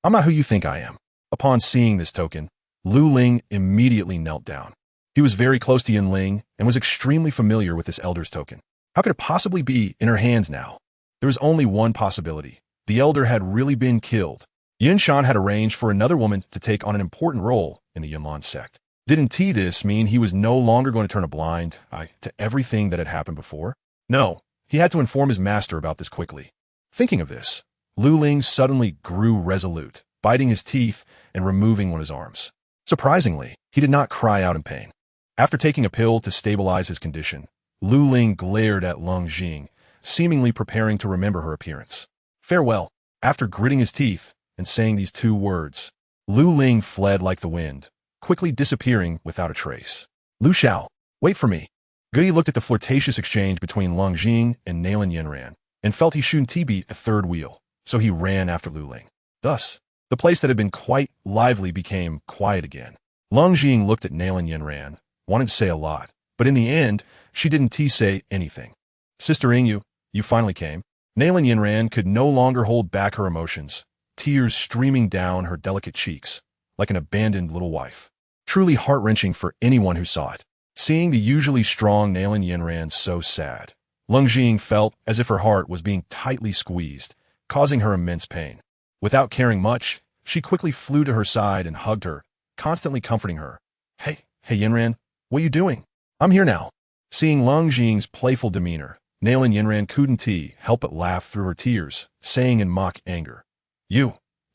[SPEAKER 1] I'm not who you think I am." Upon seeing this token, Lu Ling immediately knelt down. He was very close to Yin Ling and was extremely familiar with this elder's token. How could it possibly be in her hands now? There was only one possibility. The elder had really been killed. Yin Shan had arranged for another woman to take on an important role in the Yunlan sect. Didn't this mean he was no longer going to turn a blind eye to everything that had happened before? No, he had to inform his master about this quickly. Thinking of this, Lu Ling suddenly grew resolute, biting his teeth and removing one of his arms. Surprisingly, he did not cry out in pain. After taking a pill to stabilize his condition, Lu Ling glared at Leng Jing, seemingly preparing to remember her appearance. "Farewell." After gritting his teeth and saying these two words, Lu Ling fled like the wind, quickly disappearing without a trace. "Lu Xiao, wait for me." Gui looked at the flirtatious exchange between Leng Jing and Nalan Yinran, and felt he shouldn't be a third wheel, so he ran after Lu Ling. Thus, the place that had been quite lively became quiet again. Leng Jing looked at Nalan Yinran, wanted to say a lot, but in the end, she didn't say anything. "Sister Ingyu, you finally came." Nalan Yinran could no longer hold back her emotions, tears streaming down her delicate cheeks, like an abandoned little wife. Truly heart-wrenching for anyone who saw it. Seeing the usually strong Nalan Yinran so sad, Leng Jing felt as if her heart was being tightly squeezed, causing her immense pain. Without caring much, she quickly flew to her side and hugged her, constantly comforting her. Hey Yinran, what are you doing? I'm here now." Seeing Leng Jing's playful demeanor, Nalan Yinran couldn't help but laugh through her tears, saying in mock anger, You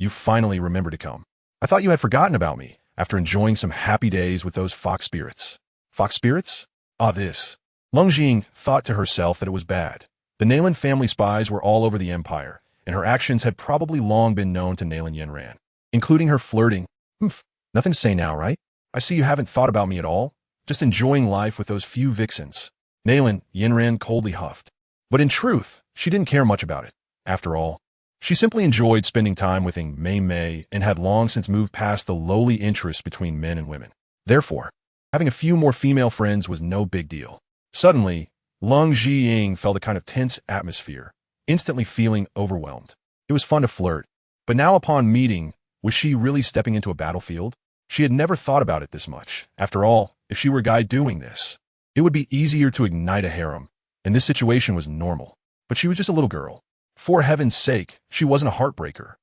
[SPEAKER 1] finally remembered to come. I thought you had forgotten about me after enjoying some happy days with those fox spirits." Fox spirits? This. Leng Jing thought to herself that it was bad. The Nalan family spies were all over the empire, and her actions had probably long been known to Nalan Yinran, including her flirting. Nothing to say now, right? I see you haven't thought about me at all. Just enjoying life with those few vixens. Nalan Yinran coldly huffed. But in truth, she didn't care much about it. After all, she simply enjoyed spending time with Mei and had long since moved past the lowly interest between men and women. Therefore, having a few more female friends was no big deal. Suddenly, Leng Jing felt a kind of tense atmosphere, instantly feeling overwhelmed. It was fun to flirt, but now upon meeting, was she really stepping into a battlefield? She had never thought about it this much. After all, if she were a guy doing this, it would be easier to ignite a harem, and this situation was normal. But she was just a little girl. For heaven's sake, she wasn't a heartbreaker.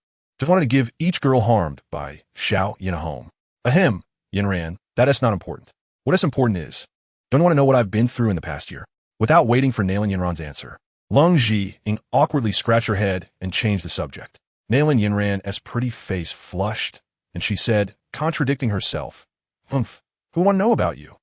[SPEAKER 1] Just wanted to give each girl harmed by Xiao Yin a home. Ahem, Yinran, that is not important. What is important is, don't you want to know what I've been through in the past year? Without waiting for Nalan Yinran's answer, Leng Jing awkwardly scratched her head and changed the subject. Nalan Yinran's pretty face flushed, and she said, contradicting herself, who want to know about you?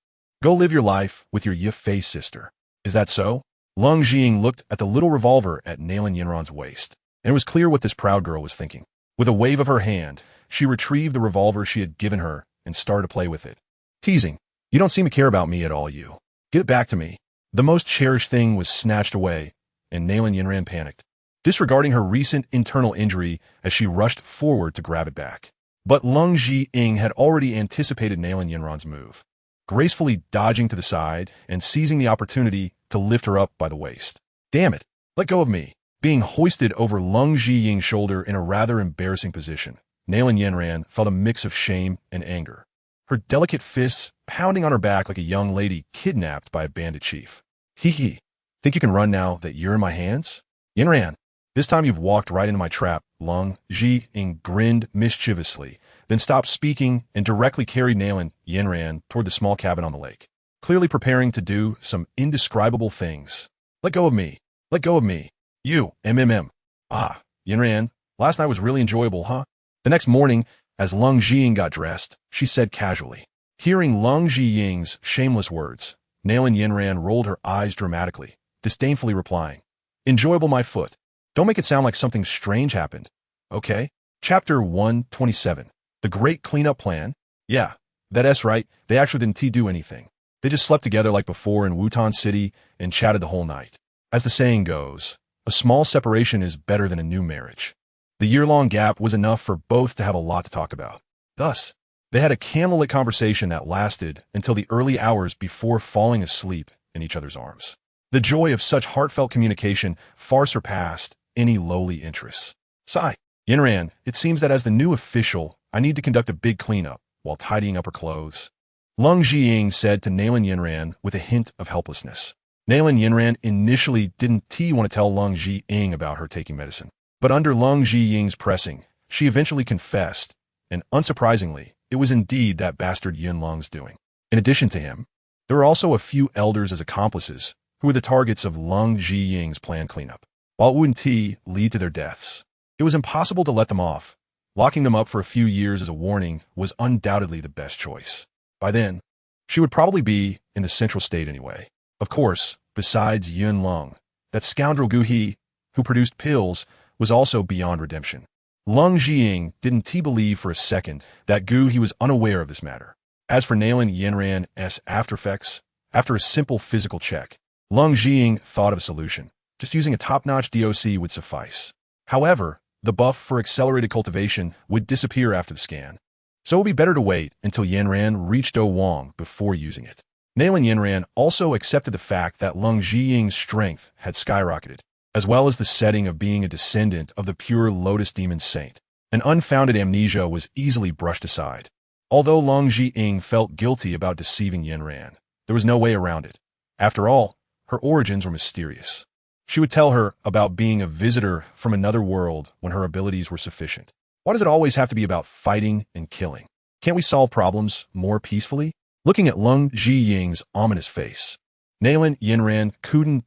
[SPEAKER 1] Go live your life with your Yi-Fei sister. Is that so? Leng Jing looked at the little revolver at Nalan Yinran's waist, and it was clear what this proud girl was thinking. With a wave of her hand, she retrieved the revolver she had given her and started to play with it. Teasing, you don't seem to care about me at all, you. Give it back to me. The most cherished thing was snatched away, and Nalan Yinran panicked, disregarding her recent internal injury as she rushed forward to grab it back. But Leng Jing had already anticipated Nalan Yinran's move, gracefully dodging to the side and seizing the opportunity to lift her up by the waist. Damn it, let go of me. Being hoisted over Leng Jing's shoulder in a rather embarrassing position, Nalan Yinran felt a mix of shame and anger, her delicate fists pounding on her back like a young lady kidnapped by a bandit chief. Hee. Think you can run now that you're in my hands? Yinran, this time you've walked right into my trap. Leng Jing grinned mischievously, then stopped speaking and directly carried Nalan Yinran toward the small cabin on the lake. clearly preparing to do some indescribable things. Let go of me. Let go of me. You, MMM. Ah, Yinran, last night was really enjoyable, huh? The next morning, as Leng Zhiying got dressed, she said casually. Hearing Leng Zhiying's shameless words, Nailin Yinran rolled her eyes dramatically, disdainfully replying, Enjoyable my foot. Don't make it sound like something strange happened. Okay? Chapter 127. The Great Cleanup Plan? Yeah, that's right, they actually didn't do anything. They just slept together like before in Wutan City and chatted the whole night. As the saying goes, a small separation is better than a new marriage. The year-long gap was enough for both to have a lot to talk about. Thus, they had a candlelit conversation that lasted until the early hours before falling asleep in each other's arms. The joy of such heartfelt communication far surpassed any lowly interests. Sigh. Yinran, it seems that as the new official, I need to conduct a big cleanup while tidying up her clothes. Leng Zhiying said to Nailin Yinran with a hint of helplessness. Nailin Yinran initially didn't want to tell Leng Zhiying about her taking medicine. But under Leng Zhiying's pressing, she eventually confessed, and unsurprisingly, it was indeed that bastard Yunlong's doing. In addition to him, there were also a few elders as accomplices who were the targets of Leng Zhiying's planned cleanup. While it wouldn't lead to their deaths, it was impossible to let them off. Locking them up for a few years as a warning was undoubtedly the best choice. By then, she would probably be in the central state anyway. Of course, besides Yunlong, that scoundrel Gu He, who produced pills, was also beyond redemption. Leng Zhiying didn't believe for a second that Gu He was unaware of this matter. As for Nailin Yinran's aftereffects, after a simple physical check, Leng Zhiying thought of a solution. Just using a top-notch DOC would suffice. However, the buff for accelerated cultivation would disappear after the scan. So it would be better to wait until Yinran reached Wang before using it. Nailin Yinran also accepted the fact that Leng Zhiying's strength had skyrocketed, as well as the setting of being a descendant of the pure Lotus Demon Saint. An unfounded amnesia was easily brushed aside. Although Leng Zhiying felt guilty about deceiving Yinran, there was no way around it. After all, her origins were mysterious. She would tell her about being a visitor from another world when her abilities were sufficient. Why does it always have to be about fighting and killing? Can't we solve problems more peacefully? Looking at Leng Zhiying's ominous face, Nailin Yinran couldn't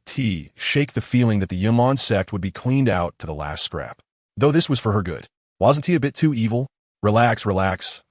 [SPEAKER 1] shake the feeling that the Yunlong sect would be cleaned out to the last scrap. Though this was for her good. Wasn't he a bit too evil? Relax,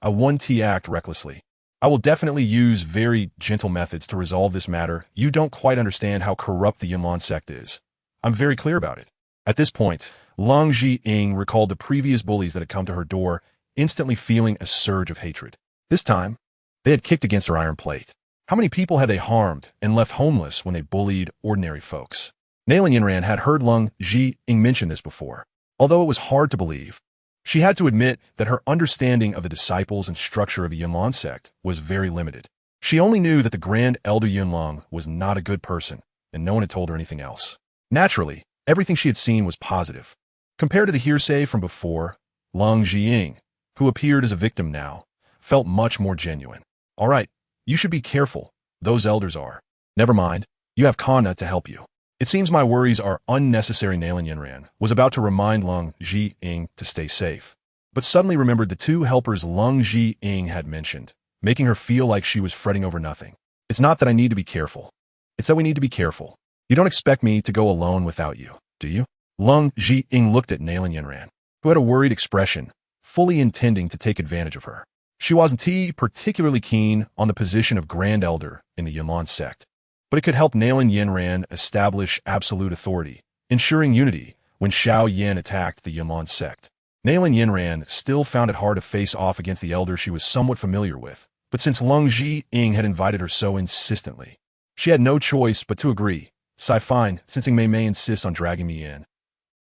[SPEAKER 1] I won't act recklessly. I will definitely use very gentle methods to resolve this matter. You don't quite understand how corrupt the Yunlong sect is. I'm very clear about it. At this point, Leng Zhiying recalled the previous bullies that had come to her door, instantly feeling a surge of hatred. This time, they had kicked against her iron plate. How many people had they harmed and left homeless when they bullied ordinary folks? Nailin Yinran had heard Leng Zhiying mention this before. Although it was hard to believe, she had to admit that her understanding of the disciples and structure of the Yunlong sect was very limited. She only knew that the Grand Elder Yunlong was not a good person, and no one had told her anything else. Naturally, everything she had seen was positive. Compared to the hearsay from before, Leng Zhiying, who appeared as a victim now, felt much more genuine. All right, you should be careful. Those elders are. Never mind, you have Kana to help you. It seems my worries are unnecessary. Nailin Yinran was about to remind Leng Zhiying to stay safe, but suddenly remembered the two helpers Leng Zhiying had mentioned, making her feel like she was fretting over nothing. It's not that I need to be careful. It's that we need to be careful. You don't expect me to go alone without you, do you? Leng Zhiying looked at Nailin Yinran, who had a worried expression, fully intending to take advantage of her. She wasn't particularly keen on the position of Grand Elder in the Yunlong sect, but it could help Nailin Yinran establish absolute authority, ensuring unity when Xiao Yan attacked the Yunlong sect. Nailin Yinran still found it hard to face off against the elder she was somewhat familiar with, but since Leng Zhiying had invited her so insistently, she had no choice but to agree. Sigh fine, since Mei insists on dragging me in.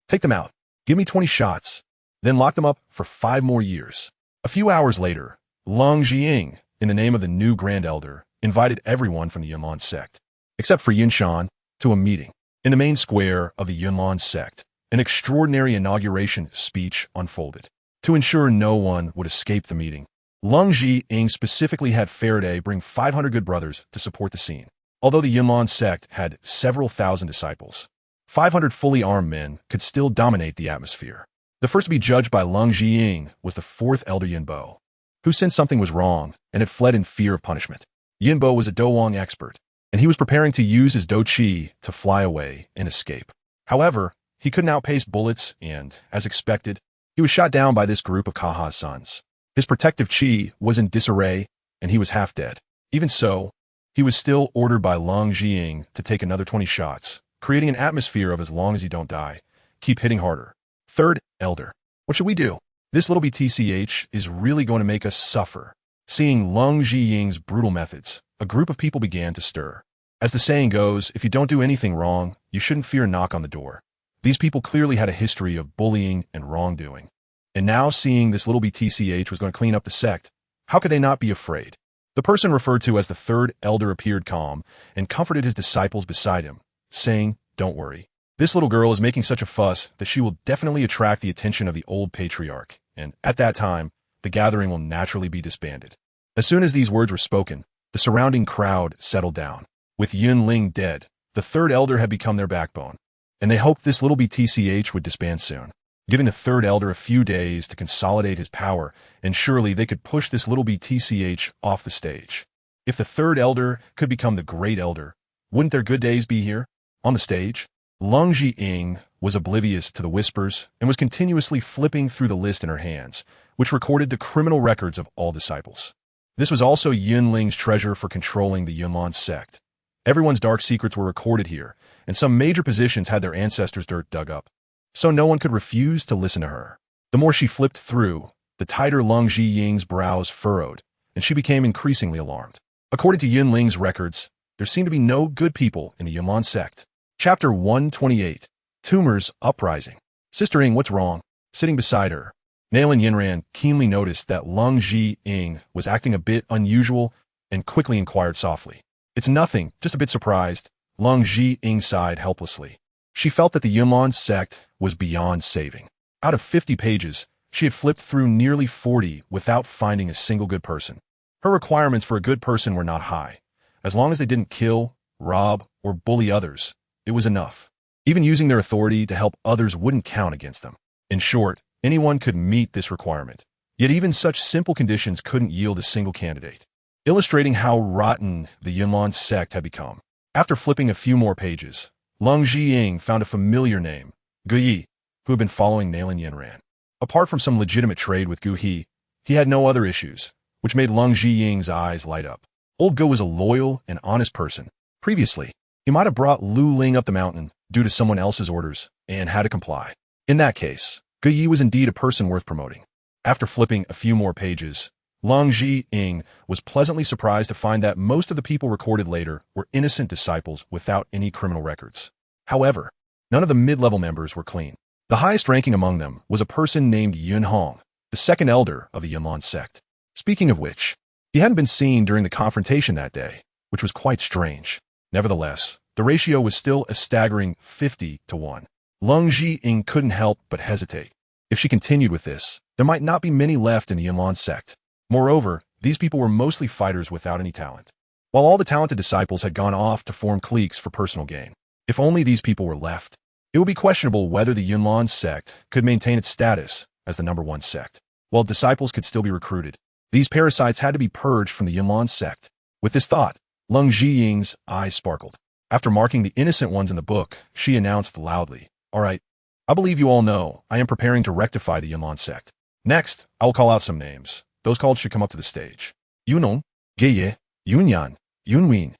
[SPEAKER 1] Take them out. Give me 20 shots. Then lock them up for 5 more years. A few hours later, Leng Zhiying, in the name of the new Grand Elder, invited everyone from the Yunlong sect, except for Yinshan, to a meeting. In the main square of the Yunlong sect, an extraordinary inauguration speech unfolded. To ensure no one would escape the meeting, Leng Zhiying specifically had Faraday bring 500 good brothers to support the scene. Although the Yunlong sect had several thousand disciples, 500 fully armed men could still dominate the atmosphere. The first to be judged by Leng Zhiying was the 4th Elder Yunbo, who sensed something was wrong and had fled in fear of punishment. Yinbo was a Douwang expert, and he was preparing to use his Dou Qi to fly away and escape. However, he couldn't outpace bullets and, as expected, he was shot down by this group of Kaha's sons. His protective Qi was in disarray, and he was half dead. Even so, he was still ordered by Leng Zhiying to take another 20 shots, creating an atmosphere of as long as you don't die, keep hitting harder. Third Elder. What should we do? This little BTCH is really going to make us suffer. Seeing Leng Zhiying's brutal methods, a group of people began to stir. As the saying goes, if you don't do anything wrong, you shouldn't fear a knock on the door. These people clearly had a history of bullying and wrongdoing. And now seeing this little BTCH was going to clean up the sect, how could they not be afraid? The person referred to as the third elder appeared calm and comforted his disciples beside him, saying, "Don't worry. This little girl is making such a fuss that she will definitely attract the attention of the old patriarch, and at that time, the gathering will naturally be disbanded." As soon as these words were spoken, the surrounding crowd settled down. With Yun Ling dead, the third elder had become their backbone, and they hoped this little BTCH would disband soon, giving the third elder a few days to consolidate his power, and surely they could push this little BTCH off the stage. If the third elder could become the great elder, wouldn't their good days be here, on the stage? Leng Zhiying was oblivious to the whispers and was continuously flipping through the list in her hands, which recorded the criminal records of all disciples. This was also Yun Ling's treasure for controlling the Yunlan sect. Everyone's dark secrets were recorded here, and some major positions had their ancestors' dirt dug up, so no one could refuse to listen to her. The more she flipped through, the tighter Leng Zhiying's brows furrowed, and she became increasingly alarmed. According to Yun Ling's records, there seemed to be no good people in the Yunlan sect. Chapter 128. Tumors Uprising. Sister Ying, what's wrong? Sitting beside her, Nailin Yinran keenly noticed that Leng Zhiying was acting a bit unusual and quickly inquired softly. "It's nothing, just a bit surprised." Leng Zhiying sighed helplessly. She felt that the Yunlan sect was beyond saving. Out of 50 pages, she had flipped through nearly 40 without finding a single good person. Her requirements for a good person were not high. As long as they didn't kill, rob, or bully others, it was enough. Even using their authority to help others wouldn't count against them. In short, anyone could meet this requirement. Yet even such simple conditions couldn't yield a single candidate, illustrating how rotten the Yunlan sect had become. After flipping a few more pages, Leng Zhiying found a familiar name, Gu Yi, who had been following Nailin Yinran. Apart from some legitimate trade with Gu He, he had no other issues, which made Leng Zhiying's eyes light up. Old Gu was a loyal and honest person. Previously, he might have brought Lu Ling up the mountain due to someone else's orders and had to comply. In that case, Gu Yi was indeed a person worth promoting. After flipping a few more pages, Leng Zhiying was pleasantly surprised to find that most of the people recorded later were innocent disciples without any criminal records. However, none of the mid-level members were clean. The highest ranking among them was a person named Yun Hong, the second elder of the Yunlan sect. Speaking of which, he hadn't been seen during the confrontation that day, which was quite strange. Nevertheless, the ratio was still a staggering 50-1. Leng Zhiying couldn't help but hesitate. If she continued with this, there might not be many left in the Yunlan sect. Moreover, these people were mostly fighters without any talent, while all the talented disciples had gone off to form cliques for personal gain. If only these people were left, it would be questionable whether the Yunlan sect could maintain its status as the #1 sect. While disciples could still be recruited, these parasites had to be purged from the Yunlan sect. With this thought, Leng Zhiying's eyes sparkled. After marking the innocent ones in the book, she announced loudly, "All right, I believe you all know I am preparing to rectify the Yunlan sect. Next, I will call out some names. Those called should come up to the stage. Yunong, Geye, Yunyan, Yunwin."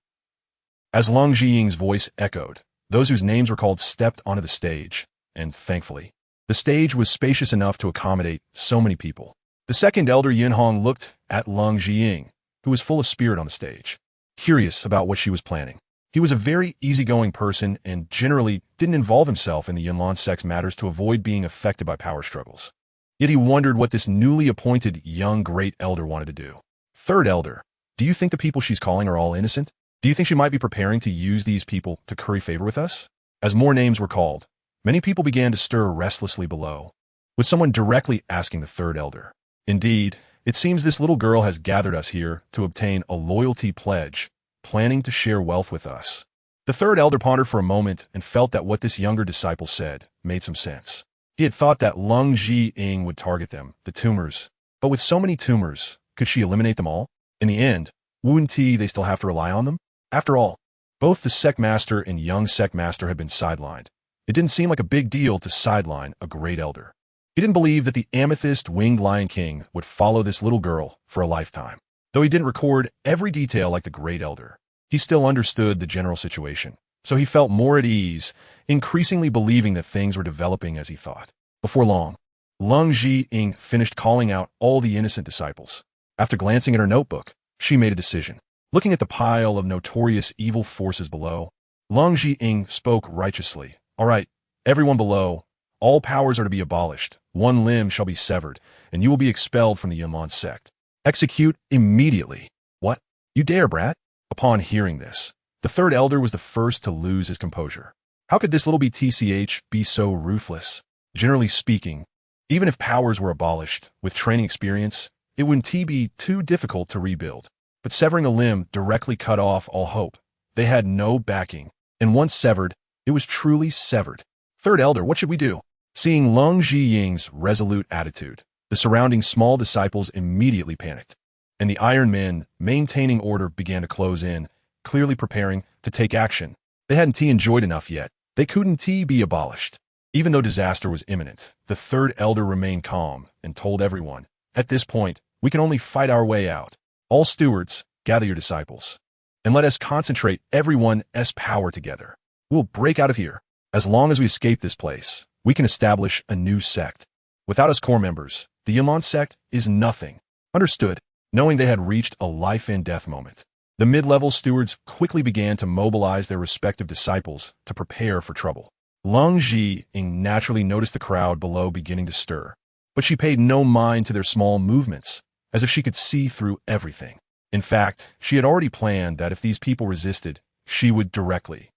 [SPEAKER 1] As Leng Zhiying's voice echoed, those whose names were called stepped onto the stage, and thankfully, the stage was spacious enough to accommodate so many people. The second elder Yun Hong looked at Leng Zhiying, who was full of spirit on the stage, curious about what she was planning. He was a very easygoing person and generally didn't involve himself in the Yunlan sect's matters to avoid being affected by power struggles. Yet he wondered what this newly appointed young great elder wanted to do. Third elder, do you think the people she's calling are all innocent? Do you think she might be preparing to use these people to curry favor with us? As more names were called, many people began to stir restlessly below, with someone directly asking the third elder. Indeed, it seems this little girl has gathered us here to obtain a loyalty pledge, planning to share wealth with us. The third elder pondered for a moment and felt that what this younger disciple said made some sense. He had thought that Leng Zhiying would target them, the tumors. But with so many tumors, could she eliminate them all? In the end, Wu and Ti, they still have to rely on them? After all, both the sect master and young sect master had been sidelined. It didn't seem like a big deal to sideline a great elder. He didn't believe that the amethyst-winged Lion King would follow this little girl for a lifetime. Though he didn't record every detail like the great elder, he still understood the general situation. So he felt more at ease, increasingly believing that things were developing as he thought. Before long, Leng Zhiying finished calling out all the innocent disciples. After glancing at her notebook, she made a decision. Looking at the pile of notorious evil forces below, Leng Zhiying spoke righteously. All right, everyone below, all powers are to be abolished. One limb shall be severed, and you will be expelled from the Yunlan sect. Execute immediately. What? You dare, brat? Upon hearing this, the third elder was the first to lose his composure. How could this little BTCH be so ruthless? Generally speaking, even if powers were abolished, with training experience, it wouldn't be too difficult to rebuild. But severing a limb directly cut off all hope. They had no backing, and once severed, it was truly severed. Third elder, what should we do? Seeing Leng Zhiying's resolute attitude, the surrounding small disciples immediately panicked, and the Iron Men, maintaining order, began to close in, clearly preparing to take action. They hadn't enjoyed enough yet. They couldn't be abolished. Even though disaster was imminent, the third elder remained calm and told everyone, at this point, we can only fight our way out. All stewards, gather your disciples, and let us concentrate everyone's power together. We'll break out of here. As long as we escape this place, we can establish a new sect. Without us core members, the Yunlan sect is nothing. Understood. Knowing they had reached a life and death moment, the mid-level stewards quickly began to mobilize their respective disciples to prepare for trouble. Leng Zhiying naturally noticed the crowd below beginning to stir, but she paid no mind to their small movements, as if she could see through everything. In fact, she had already planned that if these people resisted, she would directly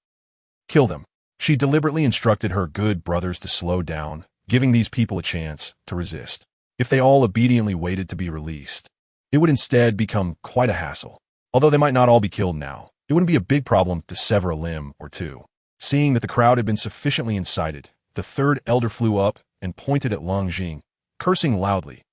[SPEAKER 1] kill them. She deliberately instructed her good brothers to slow down, giving these people a chance to resist. If they all obediently waited to be released, it would instead become quite a hassle. Although they might not all be killed now, it wouldn't be a big problem to sever a limb or two. Seeing that the crowd had been sufficiently incited, the third elder flew up and pointed at Leng Zhiying, cursing loudly.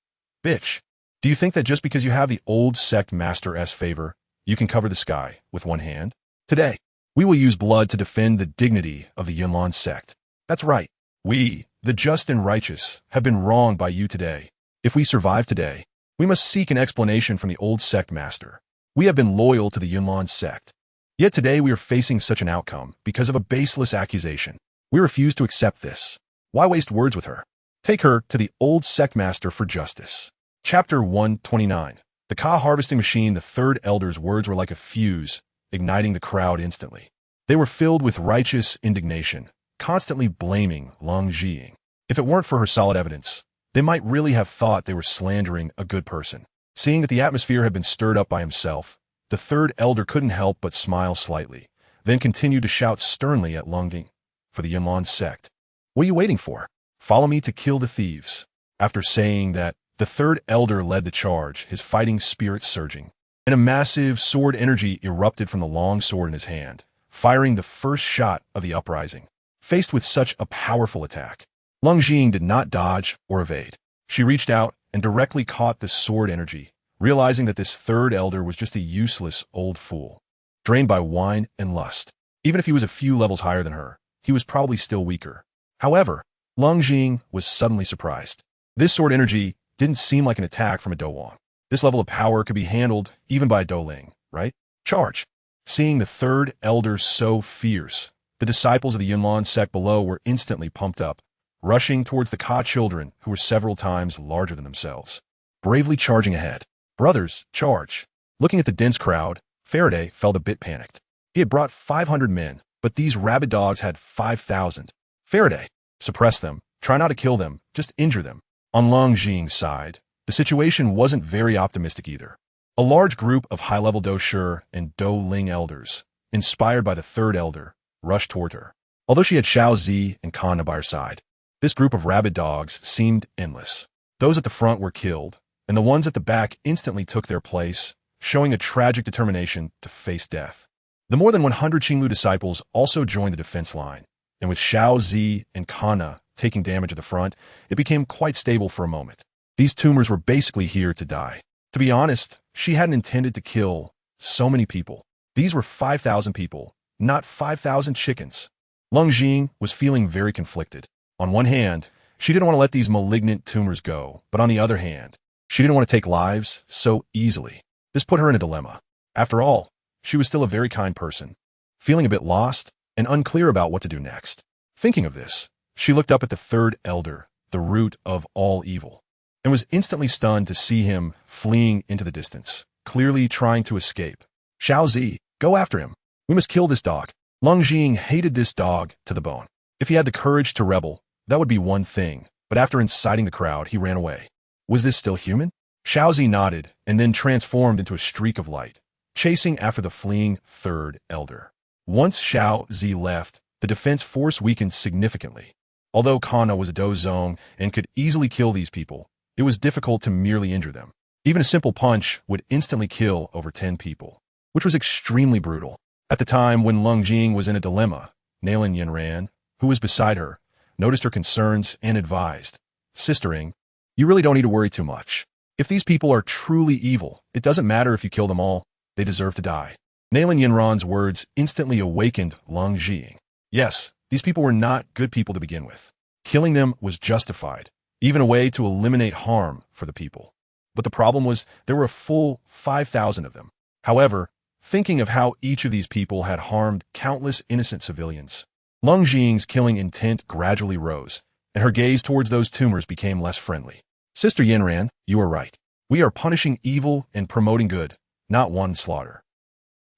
[SPEAKER 1] Bitch, do you think that just because you have the old sect master's favor, you can cover the sky with one hand? Today, we will use blood to defend the dignity of the Yunlan sect. That's right. We, the just and righteous, have been wronged by you today. If we survive today, we must seek an explanation from the old sect master. We have been loyal to the Yunlan sect. Yet today we are facing such an outcome because of a baseless accusation. We refuse to accept this. Why waste words with her? Take her to the old sect master for justice. Chapter 129. The Ka harvesting machine. The third elder's words were like a fuse, igniting the crowd instantly. They were filled with righteous indignation, constantly blaming Leng Zhiying. If it weren't for her solid evidence, they might really have thought they were slandering a good person. Seeing that the atmosphere had been stirred up by himself, the third elder couldn't help but smile slightly, then continued to shout sternly at Leng Zhiying for the Yunlan sect. What are you waiting for? Follow me to kill the thieves. After saying that, the third elder led the charge, his fighting spirit surging, and a massive sword energy erupted from the long sword in his hand, firing the first shot of the uprising. Faced with such a powerful attack, Leng Zhiying did not dodge or evade. She reached out and directly caught the sword energy, realizing that this third elder was just a useless old fool, drained by wine and lust. Even if he was a few levels higher than her, he was probably still weaker. However, Leng Zhiying was suddenly surprised. This sword energy didn't seem like an attack from a Douluo. This level of power could be handled even by a Leng, right? Charge. Seeing the third elder so fierce, the disciples of the Yunlan sect below were instantly pumped up, rushing towards the Ka children who were several times larger than themselves, bravely charging ahead. Brothers, charge. Looking at the dense crowd, Faraday felt a bit panicked. He had brought 500 men, but these rabid dogs had 5,000. Faraday, suppress them. Try not to kill them, just injure them. On Leng Zhiying's side, the situation wasn't very optimistic either. A large group of high-level Do Shi and Do Ling elders, inspired by the third elder, rushed toward her. Although she had Xiao Zi and Kana by her side, this group of rabid dogs seemed endless. Those at the front were killed, and the ones at the back instantly took their place, showing a tragic determination to face death. The more than 100 Qinglu disciples also joined the defense line, and with Xiao Zi and Kana taking damage at the front, it became quite stable for a moment. These tumors were basically here to die. To be honest, she hadn't intended to kill So many people. These were 5,000 people, not 5,000 chickens. Leng Jing was feeling very conflicted. On one hand, she didn't want to let these malignant tumors go, but on the other hand, she didn't want to take lives so easily. This put her in a dilemma. After all, she was still a very kind person, feeling a bit lost and unclear about what to do next. Thinking of this, she looked up at the third elder, the root of all evil, and was instantly stunned to see him fleeing into the distance, clearly trying to escape. Xiao Zi, go after him. We must kill this dog. Leng Jing hated this dog to the bone. If he had the courage to rebel, that would be one thing, but after inciting the crowd, he ran away. Was this still human? Xiao Zi nodded and then transformed into a streak of light, chasing after the fleeing third elder. Once Xiao Zi left, the defense force weakened significantly. Although Kana was a dozong and could easily kill these people, it was difficult to merely injure them. Even a simple punch would instantly kill over 10 people, which was extremely brutal. At the time when Leng Jing was in a dilemma, Nalan Yinran, who was beside her, noticed her concerns and advised, "Sistering, you really don't need to worry too much. If these people are truly evil, it doesn't matter if you kill them all, they deserve to die." Nalan Yinran's words instantly awakened Leng Jing. Yes, these people were not good people to begin with. Killing them was justified, even a way to eliminate harm for the people. But the problem was there were a full 5,000 of them. However, thinking of how each of these people had harmed countless innocent civilians, Leng Jing's killing intent gradually rose, and her gaze towards those tumors became less friendly. Sister Yinran, you are right. We are punishing evil and promoting good, not one slaughter.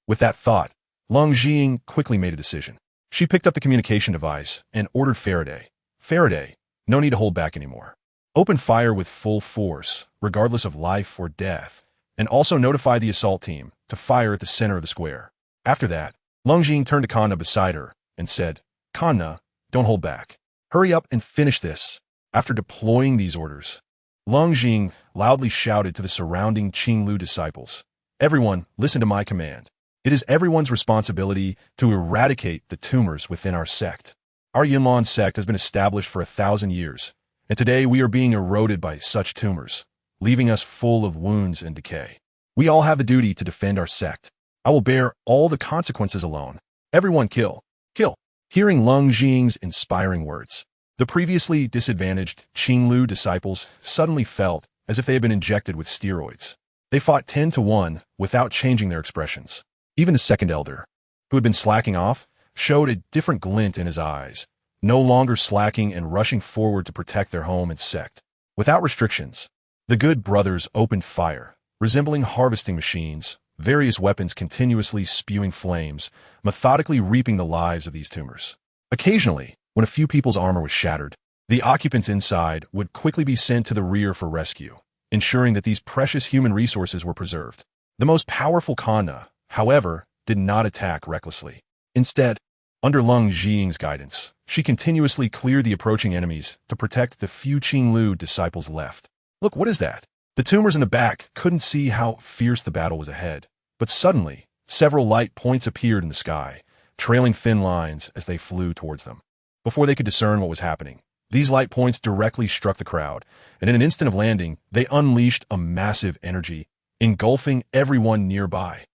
[SPEAKER 1] With that thought, Leng Jing quickly made a decision. She picked up the communication device and ordered Faraday. Faraday, no need to hold back anymore. Open fire with full force, regardless of life or death, and also notify the assault team to fire at the center of the square. After that, Leng Jing turned to Kanna beside her and said, "Kanna, don't hold back. Hurry up and finish this." After deploying these orders, Leng Jing loudly shouted to the surrounding Qinglu disciples, "Everyone, listen to my command. It is everyone's responsibility to eradicate the tumors within our sect. Our Yinlan sect has been established for 1,000 years, and today we are being eroded by such tumors, leaving us full of wounds and decay. We all have the duty to defend our sect. I will bear all the consequences alone. Everyone kill. Kill." Hearing Leng Jing's inspiring words, the previously disadvantaged Qinglu disciples suddenly felt as if they had been injected with steroids. They fought 10 to 1 without changing their expressions. Even the second elder, who had been slacking off, showed a different glint in his eyes, no longer slacking and rushing forward to protect their home and sect. Without restrictions, the good brothers opened fire, resembling harvesting machines, various weapons continuously spewing flames, methodically reaping the lives of these tumors. Occasionally, when a few people's armor was shattered, the occupants inside would quickly be sent to the rear for rescue, ensuring that these precious human resources were preserved. The most powerful Kanna, however, did not attack recklessly. Instead, under Leng Jing's guidance, she continuously cleared the approaching enemies to protect the few Qinglu disciples left. Look, what is that? The tumors in the back couldn't see how fierce the battle was ahead, but suddenly, several light points appeared in the sky, trailing thin lines as they flew towards them. Before they could discern what was happening, these light points directly struck the crowd, and in an instant of landing, they unleashed a massive energy, engulfing everyone nearby.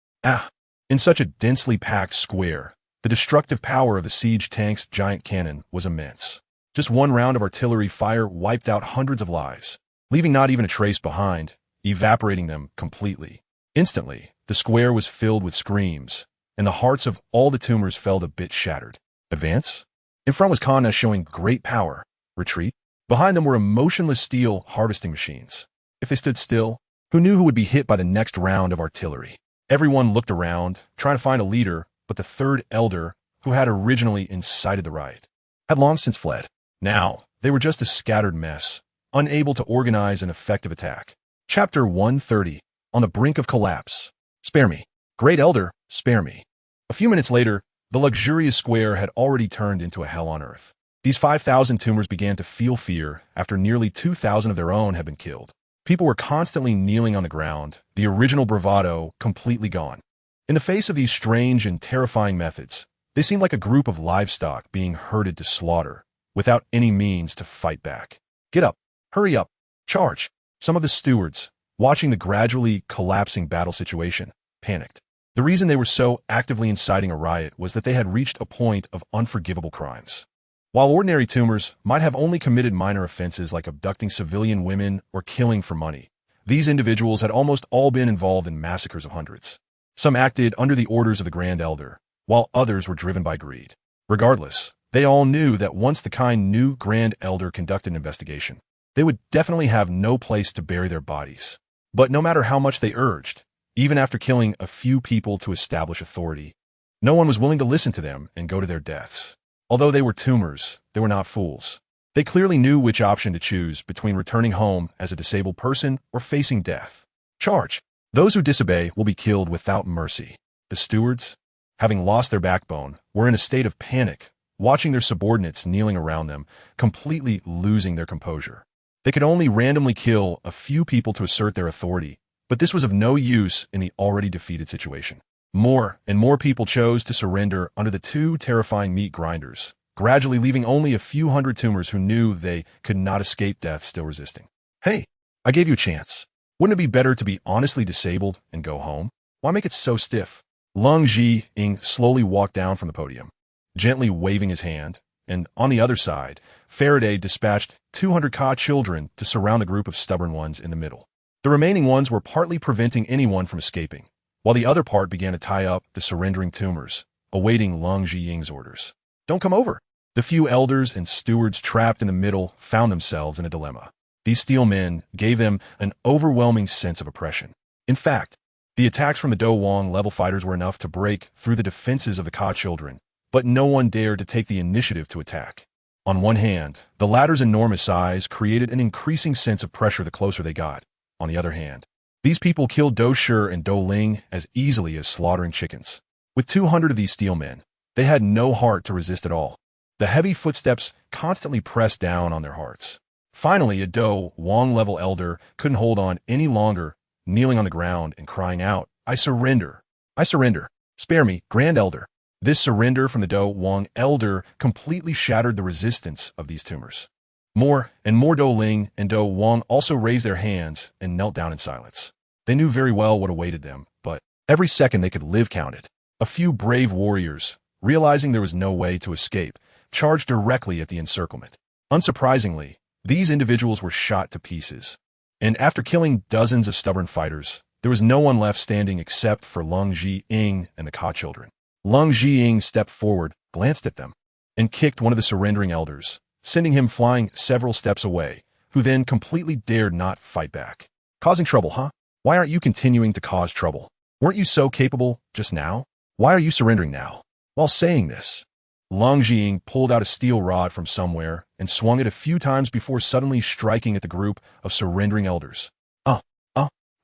[SPEAKER 1] In such a densely packed square, the destructive power of the siege tank's giant cannon was immense. Just one round of artillery fire wiped out hundreds of lives, leaving not even a trace behind, evaporating them completely. Instantly, the square was filled with screams, and the hearts of all the tumors felt a bit shattered. Advance? In front was Kanna showing great power. Retreat? Behind them were emotionless steel harvesting machines. If they stood still, who knew who would be hit by the next round of artillery? Everyone looked around, trying to find a leader, but the third elder, who had originally incited the riot, had long since fled. Now, they were just a scattered mess, unable to organize an effective attack. Chapter 130, On the Brink of Collapse. Spare me. Great Elder, spare me. A few minutes later, the luxurious square had already turned into a hell on earth. These 5,000 tumors began to feel fear after nearly 2,000 of their own had been killed. People were constantly kneeling on the ground, the original bravado completely gone. In the face of these strange and terrifying methods, they seemed like a group of livestock being herded to slaughter, without any means to fight back. Get up, hurry up, charge. Some of the stewards, watching the gradually collapsing battle situation, panicked. The reason they were so actively inciting a riot was that they had reached a point of unforgivable crimes. While ordinary tumors might have only committed minor offenses like abducting civilian women or killing for money, these individuals had almost all been involved in massacres of hundreds. Some acted under the orders of the Grand Elder, while others were driven by greed. Regardless, they all knew that once the kind new Grand Elder conducted an investigation, they would definitely have no place to bury their bodies. But no matter how much they urged, even after killing a few people to establish authority, no one was willing to listen to them and go to their deaths. Although they were tumors, they were not fools. They clearly knew which option to choose between returning home as a disabled person or facing death. Charge. Those who disobey will be killed without mercy. The stewards, having lost their backbone, were in a state of panic, watching their subordinates kneeling around them, completely losing their composure. They could only randomly kill a few people to assert their authority, but this was of no use in the already defeated situation. More and more people chose to surrender under the two terrifying meat grinders, gradually leaving only a few hundred tumors who knew they could not escape death still resisting. Hey, I gave you a chance. Wouldn't it be better to be honestly disabled and go home? Why make it so stiff? Leng Zhiying slowly walked down from the podium, gently waving his hand, and on the other side, Faraday dispatched 200 Ka children to surround the group of stubborn ones in the middle. The remaining ones were partly preventing anyone from escaping, while the other part began to tie up the surrendering tumors, awaiting Leng Zhiying's orders. Don't come over. The few elders and stewards trapped in the middle found themselves in a dilemma. These steel men gave them an overwhelming sense of oppression. In fact, the attacks from the Do Wang level fighters were enough to break through the defenses of the Ka children, but no one dared to take the initiative to attack. On one hand, the latter's enormous size created an increasing sense of pressure the closer they got. On the other hand, these people killed Do Shi and Do Leng as easily as slaughtering chickens. With 200 of these steel men, they had no heart to resist at all. The heavy footsteps constantly pressed down on their hearts. Finally, a Do Wang level elder couldn't hold on any longer, kneeling on the ground and crying out, "I surrender! I surrender! Spare me, Grand Elder!" This surrender from the Do Wang elder completely shattered the resistance of these tumors. More and more Do Leng and Do Wang also raised their hands and knelt down in silence. They knew very well what awaited them, but every second they could live counted. A few brave warriors, realizing there was no way to escape, charged directly at the encirclement. Unsurprisingly, these individuals were shot to pieces. And after killing dozens of stubborn fighters, there was no one left standing except for Leng Zhiying and the Ka children. Leng Zhiying stepped forward, glanced at them, and kicked one of the surrendering elders, sending him flying several steps away, who then completely dared not fight back. Causing trouble, huh? Why aren't you continuing to cause trouble? Weren't you so capable just now? Why are you surrendering now? While saying this, Leng Zhiying pulled out a steel rod from somewhere and swung it a few times before suddenly striking at the group of surrendering elders.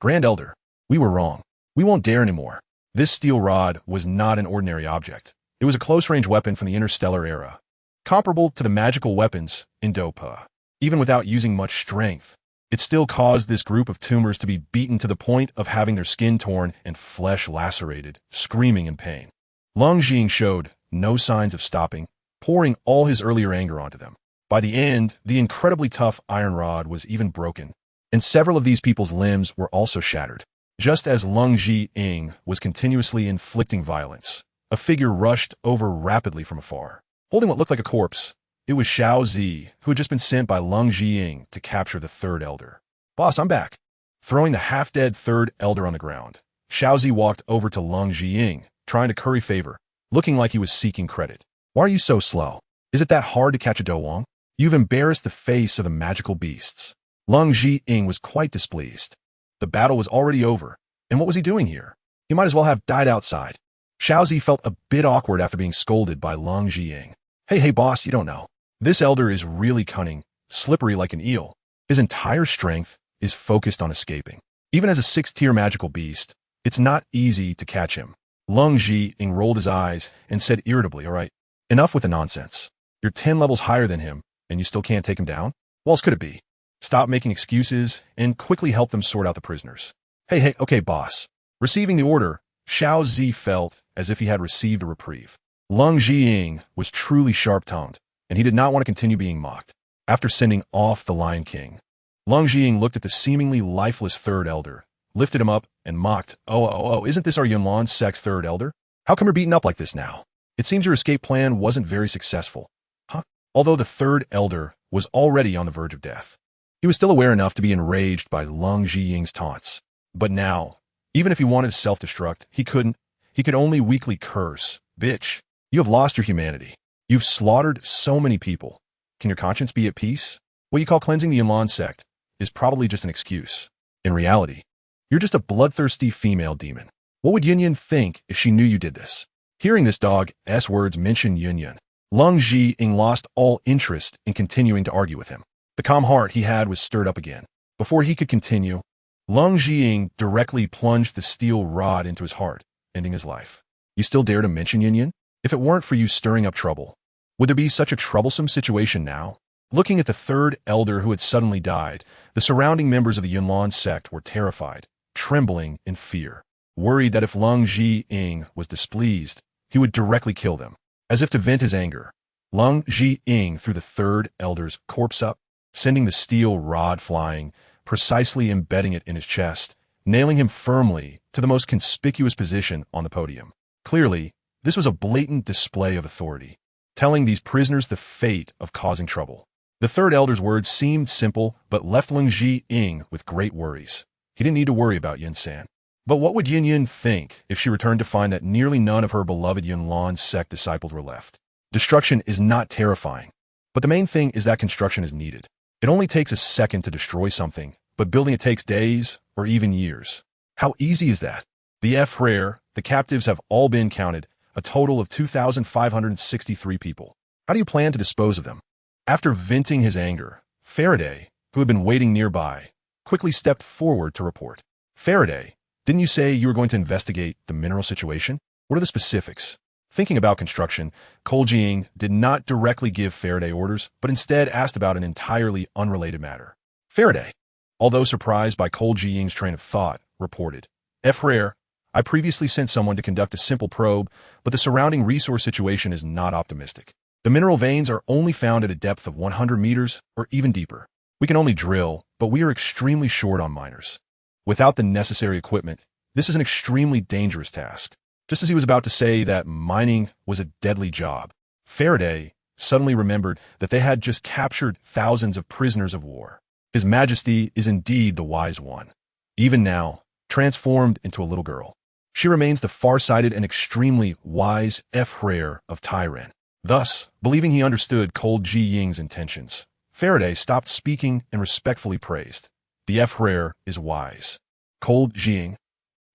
[SPEAKER 1] Grand Elder, we were wrong. We won't dare anymore. This steel rod was not an ordinary object. It was a close-range weapon from the interstellar era, comparable to the magical weapons in Dopa. Even without using much strength, it still caused this group of tumors to be beaten to the point of having their skin torn and flesh lacerated, screaming in pain. Leng Zhiying showed no signs of stopping, pouring all his earlier anger onto them. By the end, the incredibly tough iron rod was even broken, and several of these people's limbs were also shattered. Just as Leng Zhiying was continuously inflicting violence, a figure rushed over rapidly from afar. Holding what looked like a corpse, it was Xiao Zi, who had just been sent by Leng Zhiying to capture the third elder. "Boss, I'm back." Throwing the half-dead third elder on the ground, Xiao Zi walked over to Leng Zhiying, trying to curry favor, looking like he was seeking credit. "Why are you so slow? Is it that hard to catch a Do Wang? You've embarrassed the face of the magical beasts." Leng Zhiying was quite displeased. The battle was already over, and what was he doing here? He might as well have died outside. Xiao Zi felt a bit awkward after being scolded by Leng Zhiying. Hey, boss, you don't know. This elder is really cunning, slippery like an eel. His entire strength is focused on escaping. Even as a 6th-tier magical beast, it's not easy to catch him. Leng Zhiying rolled his eyes and said irritably, "All right, enough with the nonsense. You're 10 levels higher than him, and you still can't take him down? What else could it be? Stop making excuses and quickly help them sort out the prisoners." Hey, okay, boss. Receiving the order, Xiao Zi felt as if he had received a reprieve. Leng Zhiying was truly sharp-tongued, and he did not want to continue being mocked. After sending off the Lion King, Leng Zhiying looked at the seemingly lifeless third elder, lifted him up, and mocked, "Oh, isn't this our Yunlan sect's third elder? How come you're beaten up like this now? It seems your escape plan wasn't very successful." Huh? Although the third elder was already on the verge of death, he was still aware enough to be enraged by Leng Zhiying's taunts. But now, even if he wanted to self-destruct, he couldn't. He could only weakly curse, "Bitch, you have lost your humanity. You've slaughtered so many people. Can your conscience be at peace? What you call cleansing the Yunlan sect is probably just an excuse. In reality, you're just a bloodthirsty female demon. What would Yunyan think if she knew you did this?" Hearing this dog's words mention Yunyan, Leng Zhiying lost all interest in continuing to argue with him. The calm heart he had was stirred up again. Before he could continue, Leng Zhiying directly plunged the steel rod into his heart, ending his life. "You still dare to mention Yunyan? If it weren't for you stirring up trouble, would there be such a troublesome situation now?" Looking at the third elder who had suddenly died, the surrounding members of the Yunlan sect were terrified, trembling in fear, worried that if Leng Zhiying was displeased, he would directly kill them. As if to vent his anger, Leng Zhiying threw the third elder's corpse up, sending the steel rod flying, precisely embedding it in his chest, nailing him firmly to the most conspicuous position on the podium. Clearly, this was a blatant display of authority, telling these prisoners the fate of causing trouble. The third elder's words seemed simple, but left Leng Zhiying with great worries. He didn't need to worry about Yun-san. But what would Yin think if she returned to find that nearly none of her beloved Yunlan sect disciples were left? Destruction is not terrifying, but the main thing is that construction is needed. It only takes a second to destroy something, but building it takes days or even years. How easy is that? The frere, the captives have all been counted, a total of 2,563 people. How do you plan to dispose of them? After venting his anger, Faraday, who had been waiting nearby, quickly stepped forward to report. "Faraday, didn't you say you were going to investigate the mineral situation? What are the specifics?" Thinking about construction, Jiying did not directly give Faraday orders, but instead asked about an entirely unrelated matter. Faraday, although surprised by Jiying's train of thought, reported, "Frere, I previously sent someone to conduct a simple probe, but the surrounding resource situation is not optimistic. The mineral veins are only found at a depth of 100 meters or even deeper. We can only drill, but we are extremely short on miners. Without the necessary equipment, this is an extremely dangerous task." Just as he was about to say that mining was a deadly job, Faraday suddenly remembered that they had just captured thousands of prisoners of war. His Majesty is indeed the wise one. Even now, transformed into a little girl, she remains the far-sighted and extremely wise frere of Tyran. Thus, believing he understood Jiying's intentions, Faraday stopped speaking and respectfully praised. "The frere is wise." Jiying,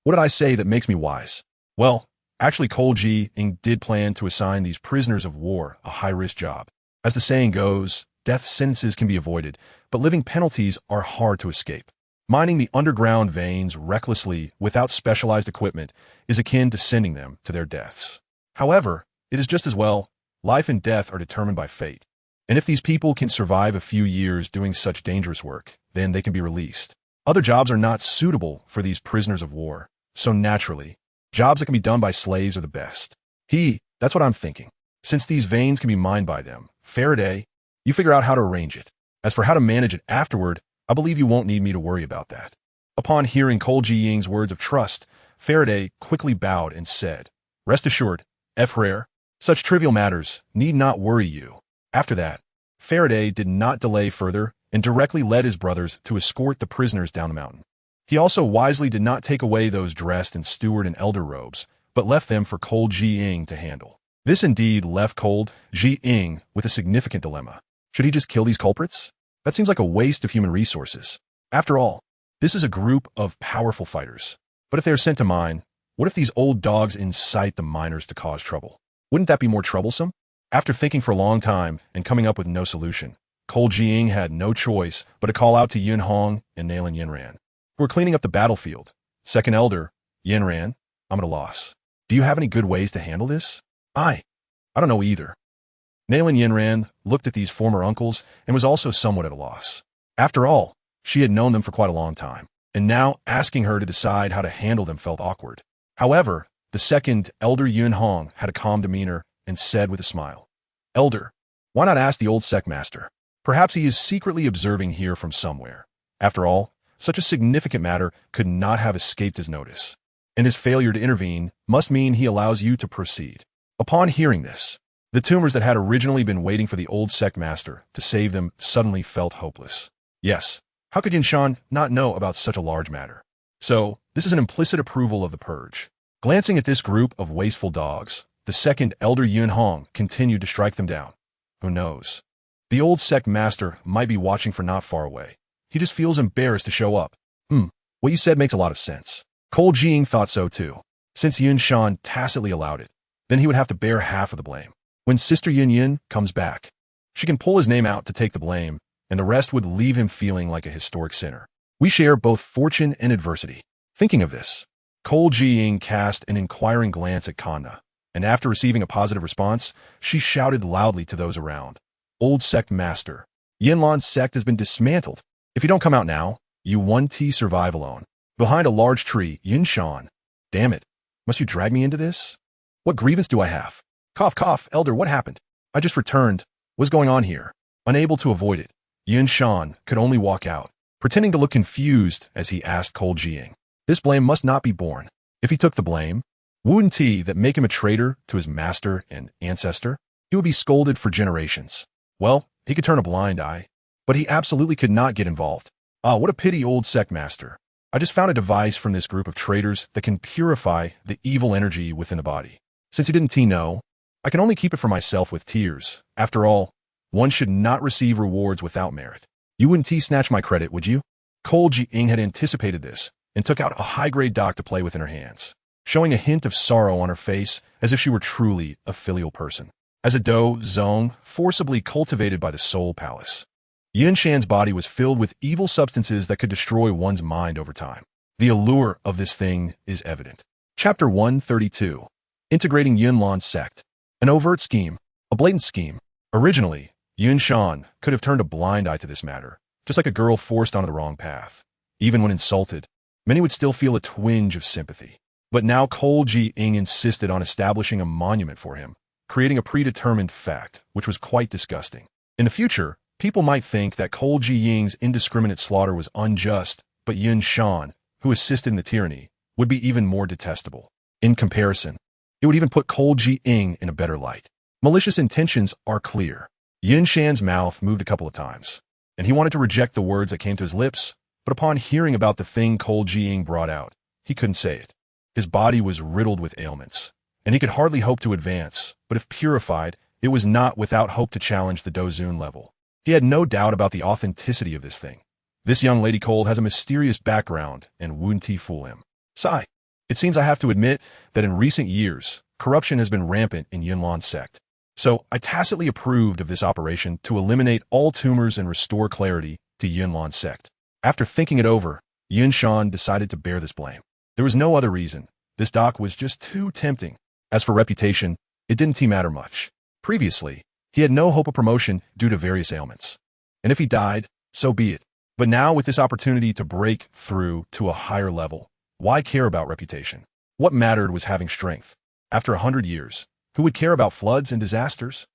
[SPEAKER 1] what did I say that makes me wise? Well, actually Jiying did plan to assign these prisoners of war a high-risk job. As the saying goes, death sentences can be avoided, but living penalties are hard to escape. Mining the underground veins recklessly without specialized equipment is akin to sending them to their deaths. However, it is just as well, life and death are determined by fate. And if these people can survive a few years doing such dangerous work, then they can be released. Other jobs are not suitable for these prisoners of war, so naturally, jobs that can be done by slaves are the best. That's what I'm thinking. Since these veins can be mined by them, Faraday, you figure out how to arrange it. As for how to manage it afterward, I believe you won't need me to worry about that." Upon hearing Jiying's words of trust, Faraday quickly bowed and said, "Rest assured, frere, such trivial matters need not worry you." After that, Faraday did not delay further and directly led his brothers to escort the prisoners down the mountain. He also wisely did not take away those dressed in steward and elder robes, but left them for Jiying to handle. This indeed left Jiying with a significant dilemma. Should he just kill these culprits? That seems like a waste of human resources. After all, this is a group of powerful fighters. But if they are sent to mine, what if these old dogs incite the miners to cause trouble? Wouldn't that be more troublesome? After thinking for a long time and coming up with no solution, Jiying had no choice but to call out to Yun Hong and Nalan Yinran, who were cleaning up the battlefield. "Second elder, Yinran, I'm at a loss. Do you have any good ways to handle this?" I don't know either." Nalan Yinran looked at these former uncles and was also somewhat at a loss. After all, she had known them for quite a long time, and now asking her to decide how to handle them felt awkward. However, the second elder Yun Hong had a calm demeanor and said with a smile, "Elder, why not ask the old sect master? Perhaps he is secretly observing here from somewhere. After all, such a significant matter could not have escaped his notice, and his failure to intervene must mean he allows you to proceed. Upon hearing this, the tumors that had originally been waiting for the old sect master to save them suddenly felt hopeless. Yes, how could Yinshan not know about such a large matter? So, this is an implicit approval of the purge. Glancing at this group of wasteful dogs, the second elder Yun Hong continued to strike them down. Who knows? The old sect master might be watching from not far away. He just feels embarrassed to show up. What you said makes a lot of sense. Cole Jiying thought so too. Since Yun Shan tacitly allowed it, then he would have to bear half of the blame. When Sister Yin Yin comes back, she can pull his name out to take the blame, and the rest would leave him feeling like a historic sinner. We share both fortune and adversity. Thinking of this, Cole Jiying cast an inquiring glance at Kanna, and after receiving a positive response, she shouted loudly to those around. Old sect master, Yinlan's sect has been dismantled. If you don't come out now, you won't survive alone. Behind a large tree, Yin Shan. Damn it. Must you drag me into this? What grievance do I have? Cough, cough, elder, what happened? I just returned. What's going on here? Unable to avoid it, Yin Shan could only walk out, pretending to look confused as he asked Cole Jiying. This blame must not be borne. If he took the blame, wouldn't that make him a traitor to his master and ancestor? He would be scolded for generations. Well, he could turn a blind eye, but he absolutely could not get involved. Ah, what a pity, old sect master. I just found a device from this group of traitors that can purify the evil energy within the body. Since you didn't know, I can only keep it for myself with tears. After all, one should not receive rewards without merit. You wouldn't snatch my credit, would you? Cole Jiying had anticipated this and took out a high-grade dock to play with in her hands, showing a hint of sorrow on her face as if she were truly a filial person. As a dough zone forcibly cultivated by the Soul Palace, Yin Shan's body was filled with evil substances that could destroy one's mind over time. The allure of this thing is evident. Chapter 132. Integrating Yunlan's sect. An overt scheme. A blatant scheme. Originally, Yun Shan could have turned a blind eye to this matter, just like a girl forced onto the wrong path. Even when insulted, many would still feel a twinge of sympathy. But now Cole Jiying insisted on establishing a monument for him, creating a predetermined fact, which was quite disgusting. In the future, people might think that Cole Jiying's indiscriminate slaughter was unjust, but Yun Shan, who assisted in the tyranny, would be even more detestable. In comparison, it would even put Cole Jiying in a better light. Malicious intentions are clear. Yun Shan's mouth moved a couple of times, and he wanted to reject the words that came to his lips, but upon hearing about the thing Cole Jiying brought out, he couldn't say it. His body was riddled with ailments, and he could hardly hope to advance, but if purified, it was not without hope to challenge the Dozun level. He had no doubt about the authenticity of this thing. This young lady Cole has a mysterious background, and wouldn't fool him. Sigh. It seems I have to admit that in recent years, corruption has been rampant in Yunlan's sect. So I tacitly approved of this operation to eliminate all tumors and restore clarity to Yunlan's sect. After thinking it over, Yun Shan decided to bear this blame. There was no other reason. This dock was just too tempting. As for reputation, it didn't matter much. Previously, he had no hope of promotion due to various ailments. And if he died, so be it. But now with this opportunity to break through to a higher level, why care about reputation? What mattered was having strength. After 100 years, who would care about floods and disasters?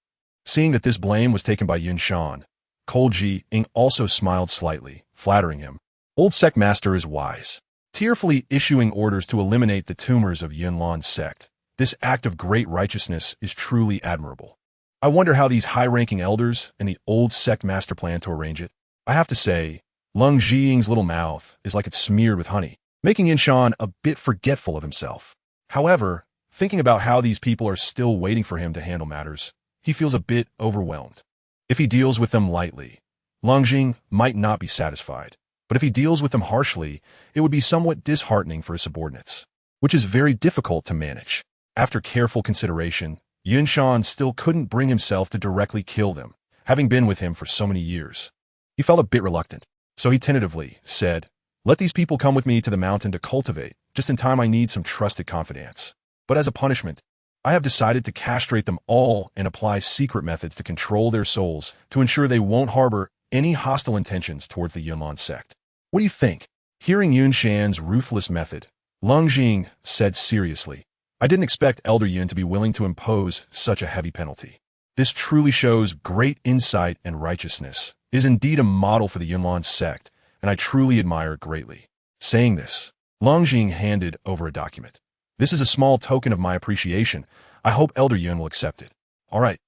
[SPEAKER 1] Seeing that this blame was taken by Yun Shan, Cole Jiying also smiled slightly, flattering him. Old sect master is wise. Tearfully issuing orders to eliminate the tumors of Yunlan's sect, this act of great righteousness is truly admirable. I wonder how these high-ranking elders and the old sect master plan to arrange it. I have to say, Leng Jiying's little mouth is like it's smeared with honey, making Yin Shan a bit forgetful of himself. However, thinking about how these people are still waiting for him to handle matters, he feels a bit overwhelmed. If he deals with them lightly, Leng Jiying might not be satisfied, but if he deals with them harshly, it would be somewhat disheartening for his subordinates, which is very difficult to manage. After careful consideration, Yun Shan still couldn't bring himself to directly kill them, having been with him for so many years. He felt a bit reluctant, so he tentatively said, "Let these people come with me to the mountain to cultivate. Just in time I need some trusted confidants. But as a punishment, I have decided to castrate them all and apply secret methods to control their souls to ensure they won't harbor any hostile intentions towards the Yunlan sect." What do you think? Hearing Yun Shan's ruthless method, Leng Jiying said seriously, "I didn't expect Elder Yun to be willing to impose such a heavy penalty. This truly shows great insight and righteousness, is indeed a model for the Yunlan sect, and I truly admire it greatly. Saying this, Leng Jing handed over a document. This is a small token of my appreciation. I hope Elder Yun will accept it. All right,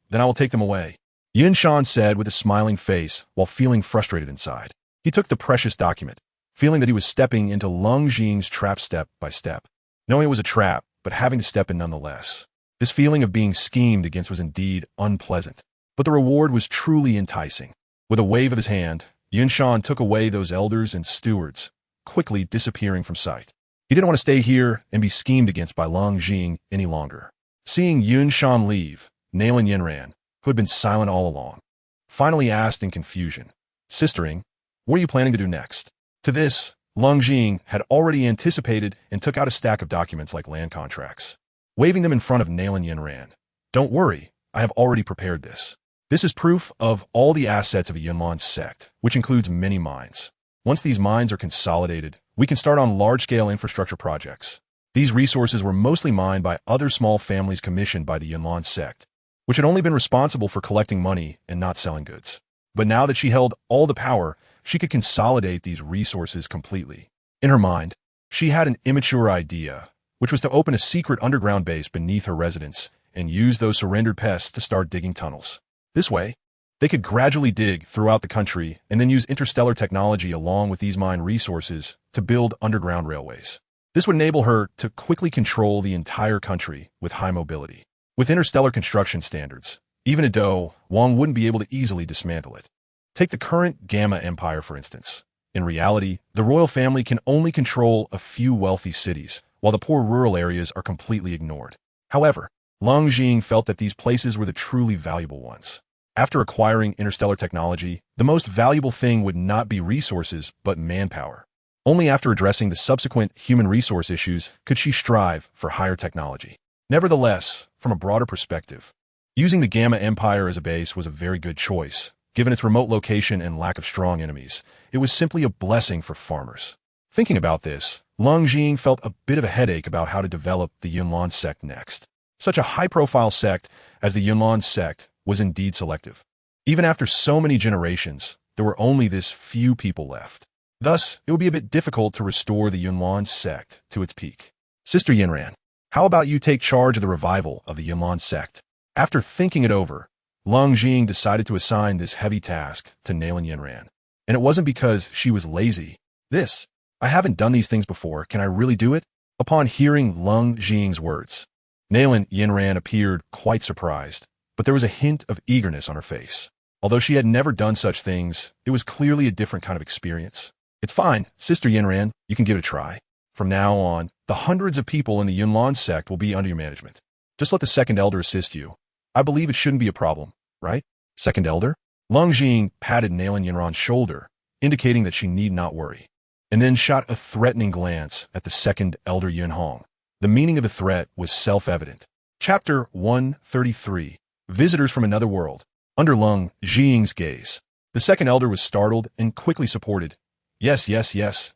[SPEAKER 1] then I will take them away. Yin Shan said with a smiling face while feeling frustrated inside. He took the precious document, feeling that he was stepping into Leng Jing's trap step by step. Knowing it was a trap, but having to step in nonetheless. This feeling of being schemed against was indeed unpleasant, but the reward was truly enticing. With a wave of his hand, Yin Shan took away those elders and stewards, quickly disappearing from sight. He didn't want to stay here and be schemed against by Leng Jing any longer. Seeing Yun Shan leave, Nailin Yinran, who had been silent all along, finally asked in confusion, "Sistering, what are you planning to do next?" To this, Leng Jing had already anticipated and took out a stack of documents like land contracts, waving them in front of Nailin Yinran. "Don't worry, I have already prepared this. This is proof of all the assets of a Yunlan sect, which includes many mines. Once these mines are consolidated, we can start on large-scale infrastructure projects. These resources were mostly mined by other small families commissioned by the Yunlan sect, which had only been responsible for collecting money and not selling goods. But now that she held all the power, she could consolidate these resources completely. In her mind, she had an immature idea, which was to open a secret underground base beneath her residence and use those surrendered pests to start digging tunnels. This way, they could gradually dig throughout the country and then use interstellar technology along with these mine resources to build underground railways. This would enable her to quickly control the entire country with high mobility. With interstellar construction standards, even a Douluo Wang wouldn't be able to easily dismantle it. Take the current Gamma Empire, for instance. In reality, the royal family can only control a few wealthy cities, while the poor rural areas are completely ignored. However, Leng Jing felt that these places were the truly valuable ones. After acquiring interstellar technology, the most valuable thing would not be resources, but manpower. Only after addressing the subsequent human resource issues could she strive for higher technology. Nevertheless, from a broader perspective, using the Gamma Empire as a base was a very good choice. Given its remote location and lack of strong enemies, it was simply a blessing for farmers. Thinking about this, Leng Jing felt a bit of a headache about how to develop the Yunlan sect next. Such a high-profile sect as the Yunlan sect was indeed selective. Even after so many generations, there were only this few people left. Thus, it would be a bit difficult to restore the Yunlan sect to its peak. Sister Yinran, how about you take charge of the revival of the Yunlan sect? After thinking it over, Leng Jing decided to assign this heavy task to Nailin Yinran. And it wasn't because she was lazy. I haven't done these things before, can I really do it? Upon hearing Leng Jing's words, Nailin Yinran appeared quite surprised, but there was a hint of eagerness on her face. Although she had never done such things, it was clearly a different kind of experience. It's fine, Sister Yinran, you can give it a try. From now on, the hundreds of people in the Yunlan sect will be under your management. Just let the second elder assist you. I believe it shouldn't be a problem, right? Second elder? Leng Jing patted Nailin Yinran's shoulder, indicating that she need not worry, and then shot a threatening glance at the second elder Yun Hong. The meaning of the threat was self-evident. Chapter 133. Visitors from Another World. Under Leng Jing's gaze, the second elder was startled and quickly supported. Yes,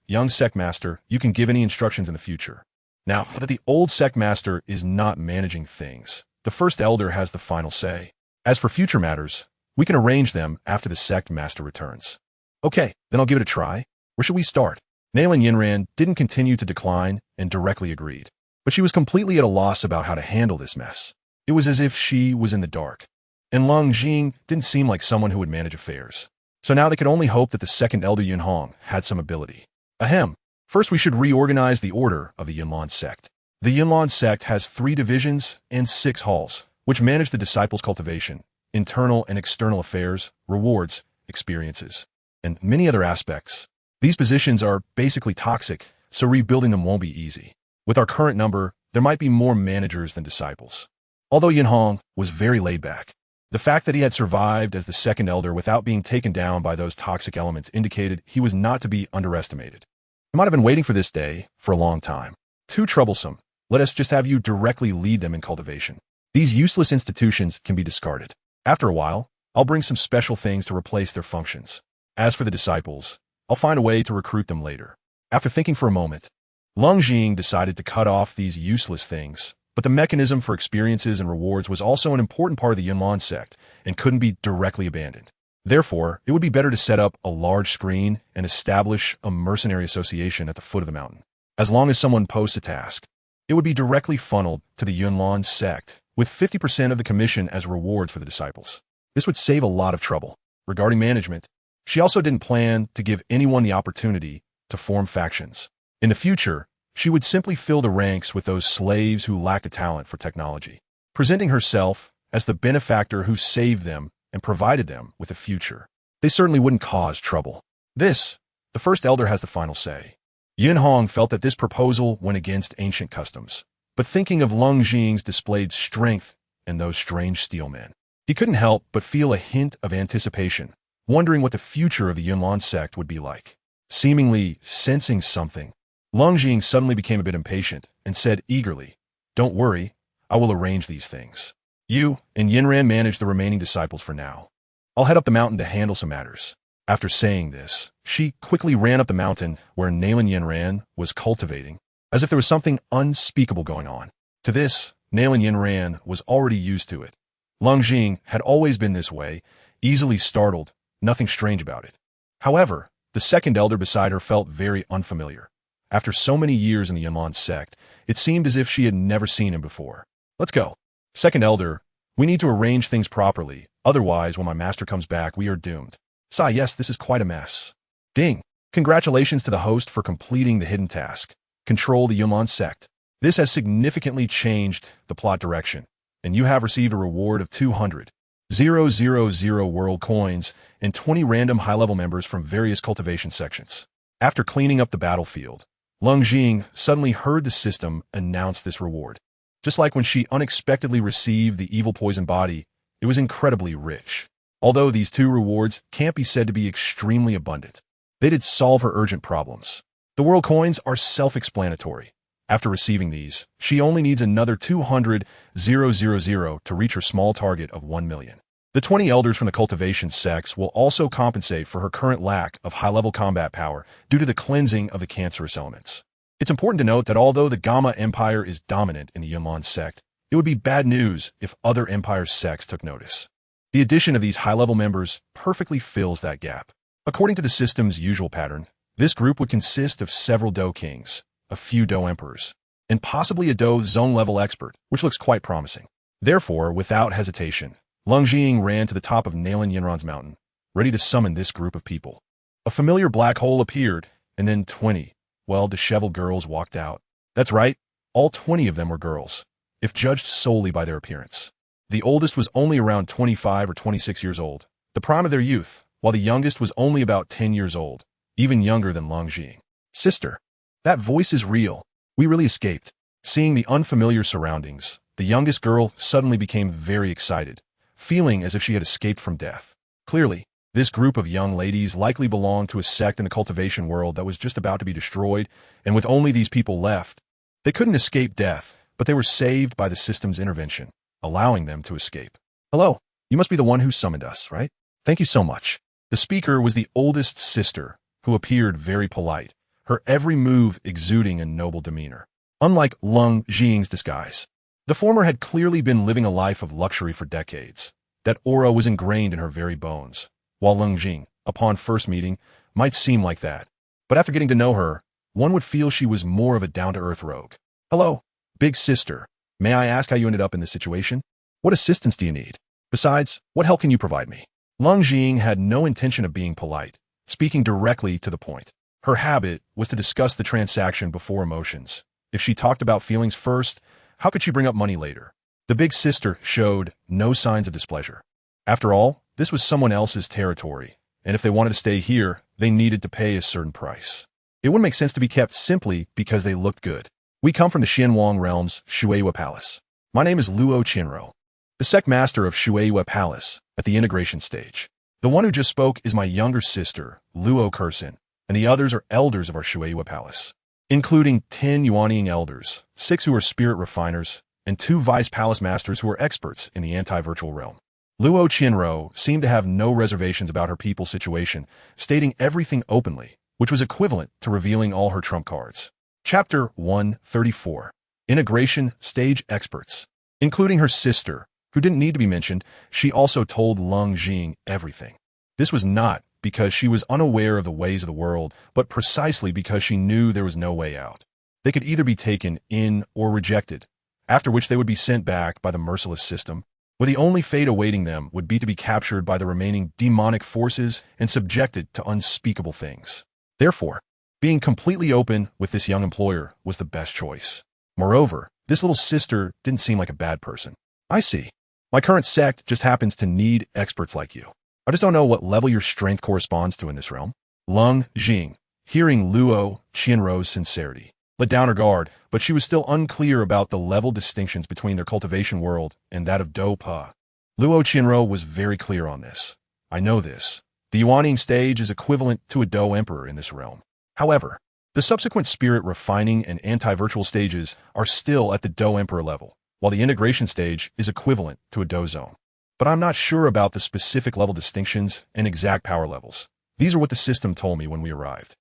[SPEAKER 1] young sect master, you can give any instructions in the future. Now that the old sect master is not managing things, the first elder has the final say. As for future matters, we can arrange them after the sect master returns. Okay, then I'll give it a try. Where should we start? Nailin Yinran didn't continue to decline and directly agreed. But she was completely at a loss about how to handle this mess. It was as if she was in the dark. And Leng Jing didn't seem like someone who would manage affairs. So now they could only hope that the second elder Yun Hong had some ability. Ahem. First we should reorganize the order of the Yunlan sect. The Yunlan sect has 3 divisions and 6 halls, which manage the disciples' cultivation, internal and external affairs, rewards, experiences, and many other aspects. These positions are basically toxic, so rebuilding them won't be easy. With our current number, there might be more managers than disciples. Although Yun Hong was very laid back, the fact that he had survived as the second elder without being taken down by those toxic elements indicated he was not to be underestimated. He might have been waiting for this day for a long time. Too troublesome. Let us just have you directly lead them in cultivation. These useless institutions can be discarded. After a while, I'll bring some special things to replace their functions. As for the disciples, I'll find a way to recruit them later. After thinking for a moment, Leng Jing decided to cut off these useless things, but the mechanism for experiences and rewards was also an important part of the Yunlan sect and couldn't be directly abandoned. Therefore, it would be better to set up a large screen and establish a mercenary association at the foot of the mountain. As long as someone posts a task, it would be directly funneled to the Yunlan sect, with 50% of the commission as reward for the disciples. This would save a lot of trouble. Regarding management, she also didn't plan to give anyone the opportunity to form factions. In the future, she would simply fill the ranks with those slaves who lacked a talent for technology, presenting herself as the benefactor who saved them and provided them with a future. They certainly wouldn't cause trouble. The first elder has the final say. Yin Hong felt that this proposal went against ancient customs, but thinking of Leng Jing's displayed strength and those strange steel men, he couldn't help but feel a hint of anticipation, wondering what the future of the Yunlan sect would be like. Seemingly sensing something, Leng Jing suddenly became a bit impatient and said eagerly, "Don't worry, I will arrange these things. You and Yinran manage the remaining disciples for now. I'll head up the mountain to handle some matters." After saying this, she quickly ran up the mountain where Nalan Yinran was cultivating, as if there was something unspeakable going on. To this, Nalan Yinran was already used to it. Leng Jing had always been this way, easily startled, nothing strange about it. However, the second elder beside her felt very unfamiliar. After so many years in the Yunlan sect, it seemed as if she had never seen him before. "Let's go. Second elder, we need to arrange things properly, otherwise when my master comes back we are doomed." Yes, this is quite a mess. Ding. Congratulations to the host for completing the hidden task. Control the Yunlan sect. This has significantly changed the plot direction, and you have received a reward of 200,000 world coins and 20 random high-level members from various cultivation sections. After cleaning up the battlefield, Leng Jing suddenly heard the system announce this reward. Just like when she unexpectedly received the evil poison body, it was incredibly rich. Although these two rewards can't be said to be extremely abundant, they did solve her urgent problems. The world coins are self-explanatory. After receiving these, she only needs another 200,000 to reach her small target of 1 million. The 20 elders from the cultivation sects will also compensate for her current lack of high-level combat power due to the cleansing of the cancerous elements. It's important to note that although the Gamma Empire is dominant in the Yunlan sect, it would be bad news if other empire sects took notice. The addition of these high-level members perfectly fills that gap. According to the system's usual pattern, this group would consist of several Do Kings, a few Do Emperors, and possibly a Do Zone-level expert, which looks quite promising. Therefore, without hesitation, Leng Jing ran to the top of Nalan Yinran's mountain, ready to summon this group of people. A familiar black hole appeared, and then 20, disheveled girls walked out. That's right, all 20 of them were girls, if judged solely by their appearance. The oldest was only around 25 or 26 years old, the prime of their youth, while the youngest was only about 10 years old, even younger than Leng Jing. "Sister, that voice is real. We really escaped." Seeing the unfamiliar surroundings, the youngest girl suddenly became very excited, feeling as if she had escaped from death. Clearly, this group of young ladies likely belonged to a sect in the cultivation world that was just about to be destroyed, and with only these people left, they couldn't escape death, but they were saved by the system's intervention, allowing them to escape. "Hello, you must be the one who summoned us, right? Thank you so much." The speaker was the oldest sister, who appeared very polite, her every move exuding a noble demeanor. Unlike Leng Jing's disguise, the former had clearly been living a life of luxury for decades. That aura was ingrained in her very bones, while Leng Jing, upon first meeting, might seem like that. But after getting to know her, one would feel she was more of a down-to-earth rogue. "Hello, big sister. May I ask how you ended up in this situation? What assistance do you need? Besides, what help can you provide me?" Leng Jing had no intention of being polite, speaking directly to the point. Her habit was to discuss the transaction before emotions. If she talked about feelings first, how could she bring up money later? The big sister showed no signs of displeasure. After all, this was someone else's territory, and if they wanted to stay here, they needed to pay a certain price. It wouldn't make sense to be kept simply because they looked good. "We come from the Xianwang realm's Shueiyue Palace. My name is Luo Qinro, the sect master of Shueiyue Palace at the integration stage. The one who just spoke is my younger sister, Luo Kursin, and the others are elders of our Shueiyue Palace, including 10 Yuanying elders, 6 who are spirit refiners, and 2 vice palace masters who are experts in the anti-virtual realm." Luo Qinro seemed to have no reservations about her people's situation, stating everything openly, which was equivalent to revealing all her trump cards. Chapter 134. Integration Stage Experts. Including her sister, who didn't need to be mentioned, she also told Leng Jing everything. This was not because she was unaware of the ways of the world, but precisely because she knew there was no way out. They could either be taken in or rejected, after which they would be sent back by the merciless system, where the only fate awaiting them would be to be captured by the remaining demonic forces and subjected to unspeakable things. Therefore, being completely open with this young employer was the best choice. Moreover, this little sister didn't seem like a bad person. I see. My current sect just happens to need experts like you. I just don't know what level your strength corresponds to in this realm. Leng Jing, hearing Luo Qianrou's sincerity, let down her guard, but she was still unclear about the level distinctions between their cultivation world and that of Do Pa. Luo Qianrou was very clear on this. I know this. The Yuanying stage is equivalent to a Do Emperor in this realm. However, the subsequent spirit refining and anti-virtual stages are still at the Do Emperor level, while the integration stage is equivalent to a Do Zone. But I'm not sure about the specific level distinctions and exact power levels. These are what the system told me when we arrived.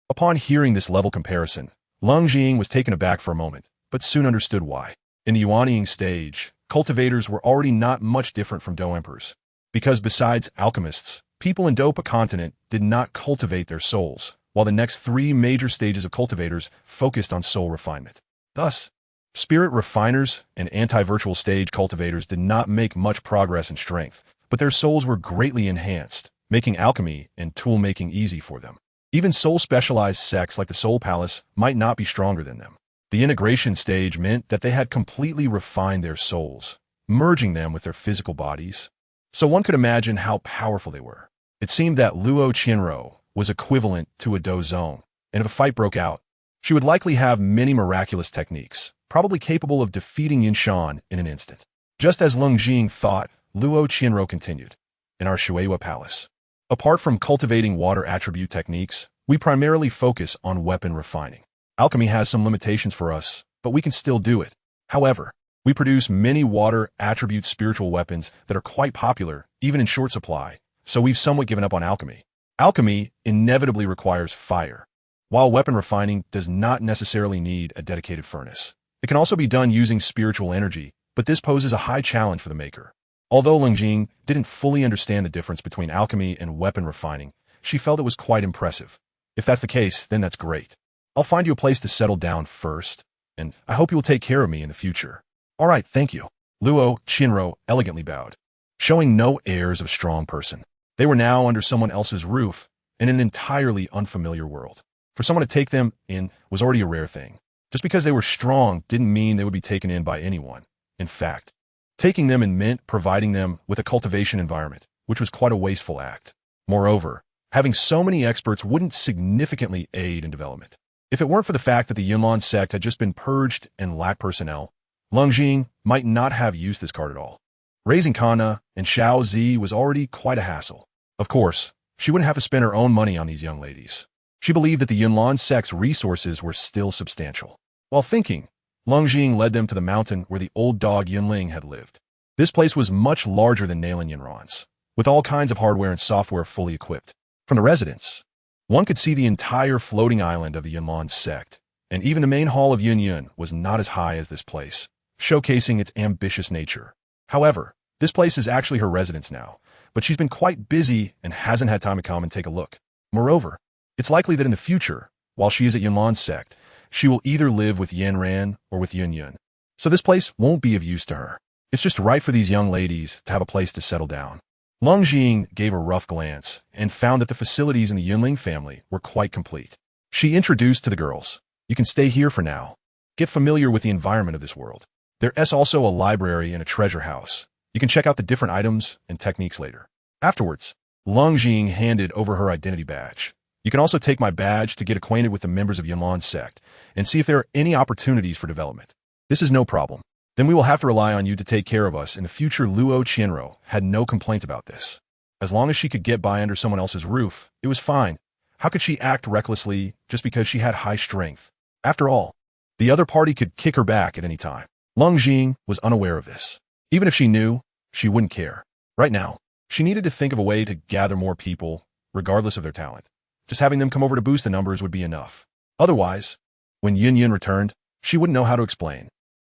[SPEAKER 1] Upon hearing this level comparison, Leng Jing was taken aback for a moment, but soon understood why. In the Yuanying stage, cultivators were already not much different from Do Emperors, because besides alchemists, people in Dopa continent did not cultivate their souls, while the next three major stages of cultivators focused on soul refinement. Thus, spirit refiners and anti-virtual stage cultivators did not make much progress in strength, but their souls were greatly enhanced, making alchemy and tool-making easy for them. Even soul-specialized sects like the Soul Palace might not be stronger than them. The integration stage meant that they had completely refined their souls, merging them with their physical bodies. So one could imagine how powerful they were. It seemed that Luo Qianrou was equivalent to a Do Zone, and if a fight broke out, she would likely have many miraculous techniques, probably capable of defeating Yinshan in an instant. Just as Leng Jing thought, Luo Qianrou continued. In our Shueihua Palace, apart from cultivating water attribute techniques, we primarily focus on weapon refining. Alchemy has some limitations for us, but we can still do it. However, we produce many water attribute spiritual weapons that are quite popular, even in short supply, so we've somewhat given up on alchemy. Alchemy inevitably requires fire, while weapon refining does not necessarily need a dedicated furnace. It can also be done using spiritual energy, but this poses a high challenge for the maker. Although Leng Jing didn't fully understand the difference between alchemy and weapon refining, she felt it was quite impressive. If that's the case, then that's great. I'll find you a place to settle down first, and I hope you will take care of me in the future. All right, thank you. Luo Qianrou elegantly bowed, showing no airs of strong person. They were now under someone else's roof in an entirely unfamiliar world. For someone to take them in was already a rare thing. Just because they were strong didn't mean they would be taken in by anyone. In fact, taking them in meant providing them with a cultivation environment, which was quite a wasteful act. Moreover, having so many experts wouldn't significantly aid in development. If it weren't for the fact that the Yunlan sect had just been purged and lacked personnel, Leng Jing might not have used this card at all. Raising Kana and Xiao Zi was already quite a hassle. Of course, she wouldn't have to spend her own money on these young ladies. She believed that the Yunlan sect's resources were still substantial. While thinking, Leng Jing led them to the mountain where the old dog Yunling had lived. This place was much larger than Nalen Yunran's, with all kinds of hardware and software fully equipped. From the residence, one could see the entire floating island of the Yunlan sect, and even the main hall of Yunyun was not as high as this place, showcasing its ambitious nature. However, this place is actually her residence now, but she's been quite busy and hasn't had time to come and take a look. Moreover, it's likely that in the future, while she is at Yunlan's sect, she will either live with Yanran or with Yunyun. So this place won't be of use to her. It's just right for these young ladies to have a place to settle down. Leng Jing gave a rough glance and found that the facilities in the Yunling family were quite complete. She introduced to the girls, "You can stay here for now. Get familiar with the environment of this world. There's also a library and a treasure house. You can check out the different items and techniques later." Afterwards, Leng Jing handed over her identity badge. "You can also take my badge to get acquainted with the members of Yunlan's sect and see if there are any opportunities for development. This is no problem. Then we will have to rely on you to take care of us in the future." Luo Qianrou had no complaints about this. As long as she could get by under someone else's roof, it was fine. How could she act recklessly just because she had high strength? After all, the other party could kick her back at any time. Leng Jing was unaware of this. Even if she knew, she wouldn't care. Right now, she needed to think of a way to gather more people, regardless of their talent. Just having them come over to boost the numbers would be enough. Otherwise, when Yunyun returned, she wouldn't know how to explain.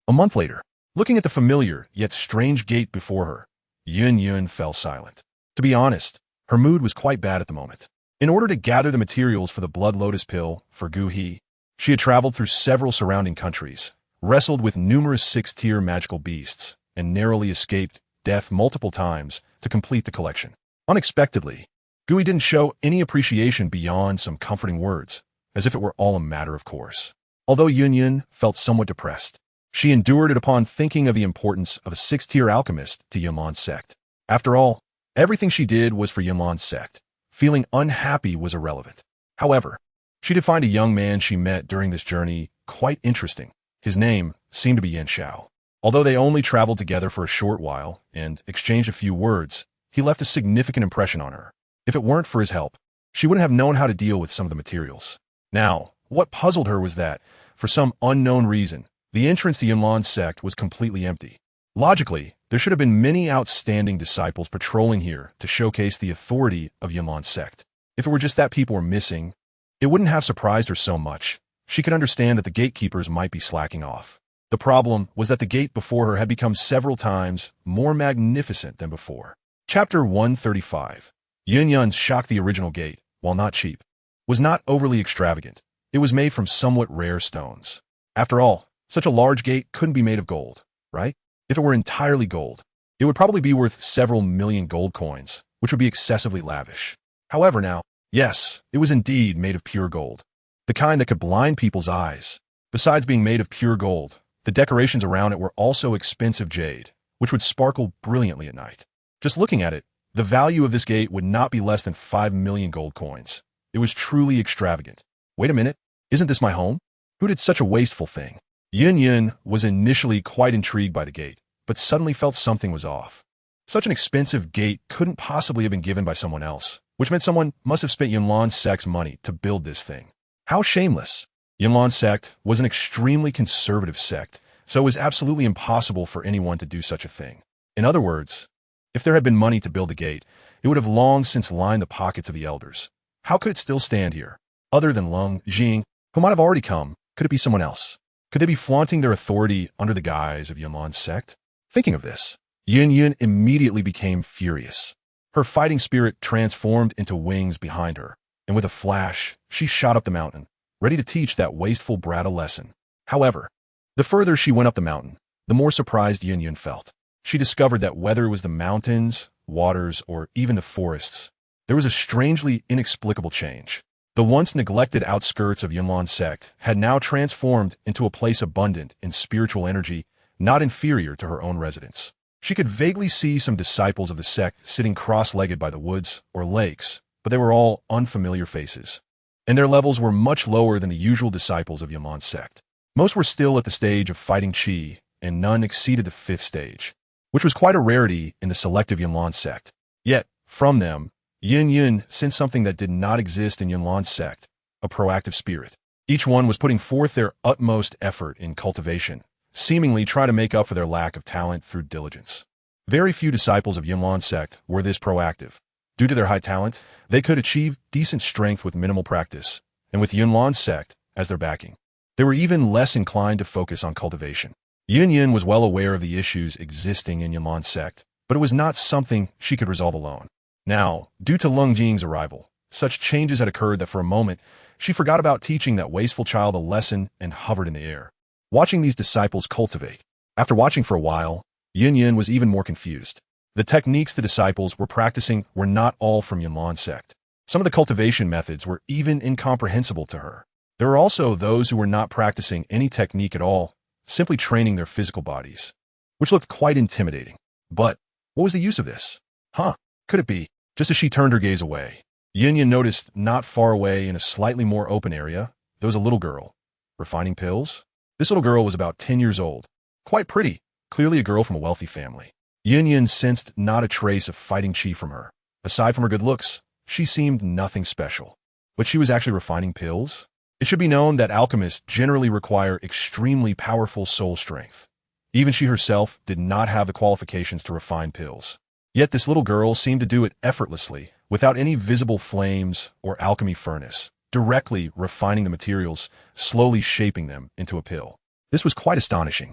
[SPEAKER 1] A month later, looking at the familiar yet strange gate before her, Yunyun fell silent. To be honest, Her mood was quite bad at the moment. In order to gather the materials for the Blood Lotus pill for Gu He, she had traveled through several surrounding countries, wrestled with numerous 6th-tier magical beasts, and narrowly escaped death multiple times to complete the collection. Unexpectedly, Gui didn't show any appreciation beyond some comforting words, as if it were all a matter of course. Although Yun felt somewhat depressed, she endured it upon thinking of the importance of a 6th-tier alchemist to Yunlan's sect. After all, everything she did was for Yunlan's sect. Feeling unhappy was irrelevant. However, she did find a young man she met during this journey quite interesting. His name seemed to be Yin Xiao. Although they only traveled together for a short while and exchanged a few words, he left a significant impression on her. If it weren't for his help, she wouldn't have known how to deal with some of the materials. Now, what puzzled her was that, for some unknown reason, the entrance to Yunlan's sect was completely empty. Logically, there should have been many outstanding disciples patrolling here to showcase the authority of Yunlan's sect. If it were just that people were missing, it wouldn't have surprised her so much. She could understand that the gatekeepers might be slacking off. The problem was that the gate before her had become several times more magnificent than before. Chapter 135. Yun's shocked. The original gate, while not cheap, was not overly extravagant. It was made from somewhat rare stones. After all, such a large gate couldn't be made of gold, right? If it were entirely gold, it would probably be worth several million gold coins, which would be excessively lavish. However now, yes, it was indeed made of pure gold, the kind that could blind people's eyes. Besides being made of pure gold, the decorations around it were also expensive jade, which would sparkle brilliantly at night. Just looking at it, the value of this gate would not be less than 5 million gold coins. It was truly extravagant. Wait a minute, isn't this my home? Who did such a wasteful thing? Yun was initially quite intrigued by the gate, but suddenly felt something was off. Such an expensive gate couldn't possibly have been given by someone else, which meant someone must have spent Yunlan's sect's money to build this thing. How shameless! Yunlan's sect was an extremely conservative sect, so it was absolutely impossible for anyone to do such a thing. In other words, if there had been money to build the gate, it would have long since lined the pockets of the elders. How could it still stand here? Other than Leng, Jing, who might have already come, could it be someone else? Could they be flaunting their authority under the guise of Yunlan's sect? Thinking of this, Yun immediately became furious. Her fighting spirit transformed into wings behind her, and with a flash, she shot up the mountain, ready to teach that wasteful brat a lesson. However, the further she went up the mountain, the more surprised Yun felt. She discovered that whether it was the mountains, waters, or even the forests, there was a strangely inexplicable change. The once neglected outskirts of Yunlan's sect had now transformed into a place abundant in spiritual energy, not inferior to her own residence. She could vaguely see some disciples of the sect sitting cross-legged by the woods or lakes, but they were all unfamiliar faces, and their levels were much lower than the usual disciples of Yunlan's sect. Most were still at the stage of fighting qi, and none exceeded the 5th stage, which was quite a rarity in the selective Yunlan sect. Yet, from them, Yun sensed something that did not exist in Yunlan's sect, a proactive spirit. Each one was putting forth their utmost effort in cultivation, seemingly trying to make up for their lack of talent through diligence. Very few disciples of Yunlan's sect were this proactive. Due to their high talent, they could achieve decent strength with minimal practice, and with Yunlan's sect as their backing, they were even less inclined to focus on cultivation. Yun was well aware of the issues existing in Yunlan's sect, but it was not something she could resolve alone. Now, due to Leng Jing's arrival, such changes had occurred that for a moment, she forgot about teaching that wasteful child a lesson and hovered in the air, watching these disciples cultivate. After watching for a while, Yun was even more confused. The techniques the disciples were practicing were not all from Yunlan's sect. Some of the cultivation methods were even incomprehensible to her. There were also those who were not practicing any technique at all, simply training their physical bodies, which looked quite intimidating. But what was the use of this? Could it be? Just as she turned her gaze away, Yun noticed not far away in a slightly more open area, there was a little girl, refining pills. This little girl was about 10 years old, quite pretty, clearly a girl from a wealthy family. Yun sensed not a trace of fighting qi from her. Aside from her good looks, she seemed nothing special. But she was actually refining pills? It should be known that alchemists generally require extremely powerful soul strength. Even she herself did not have the qualifications to refine pills. Yet this little girl seemed to do it effortlessly, without any visible flames or alchemy furnace, directly refining the materials, slowly shaping them into a pill. This was quite astonishing.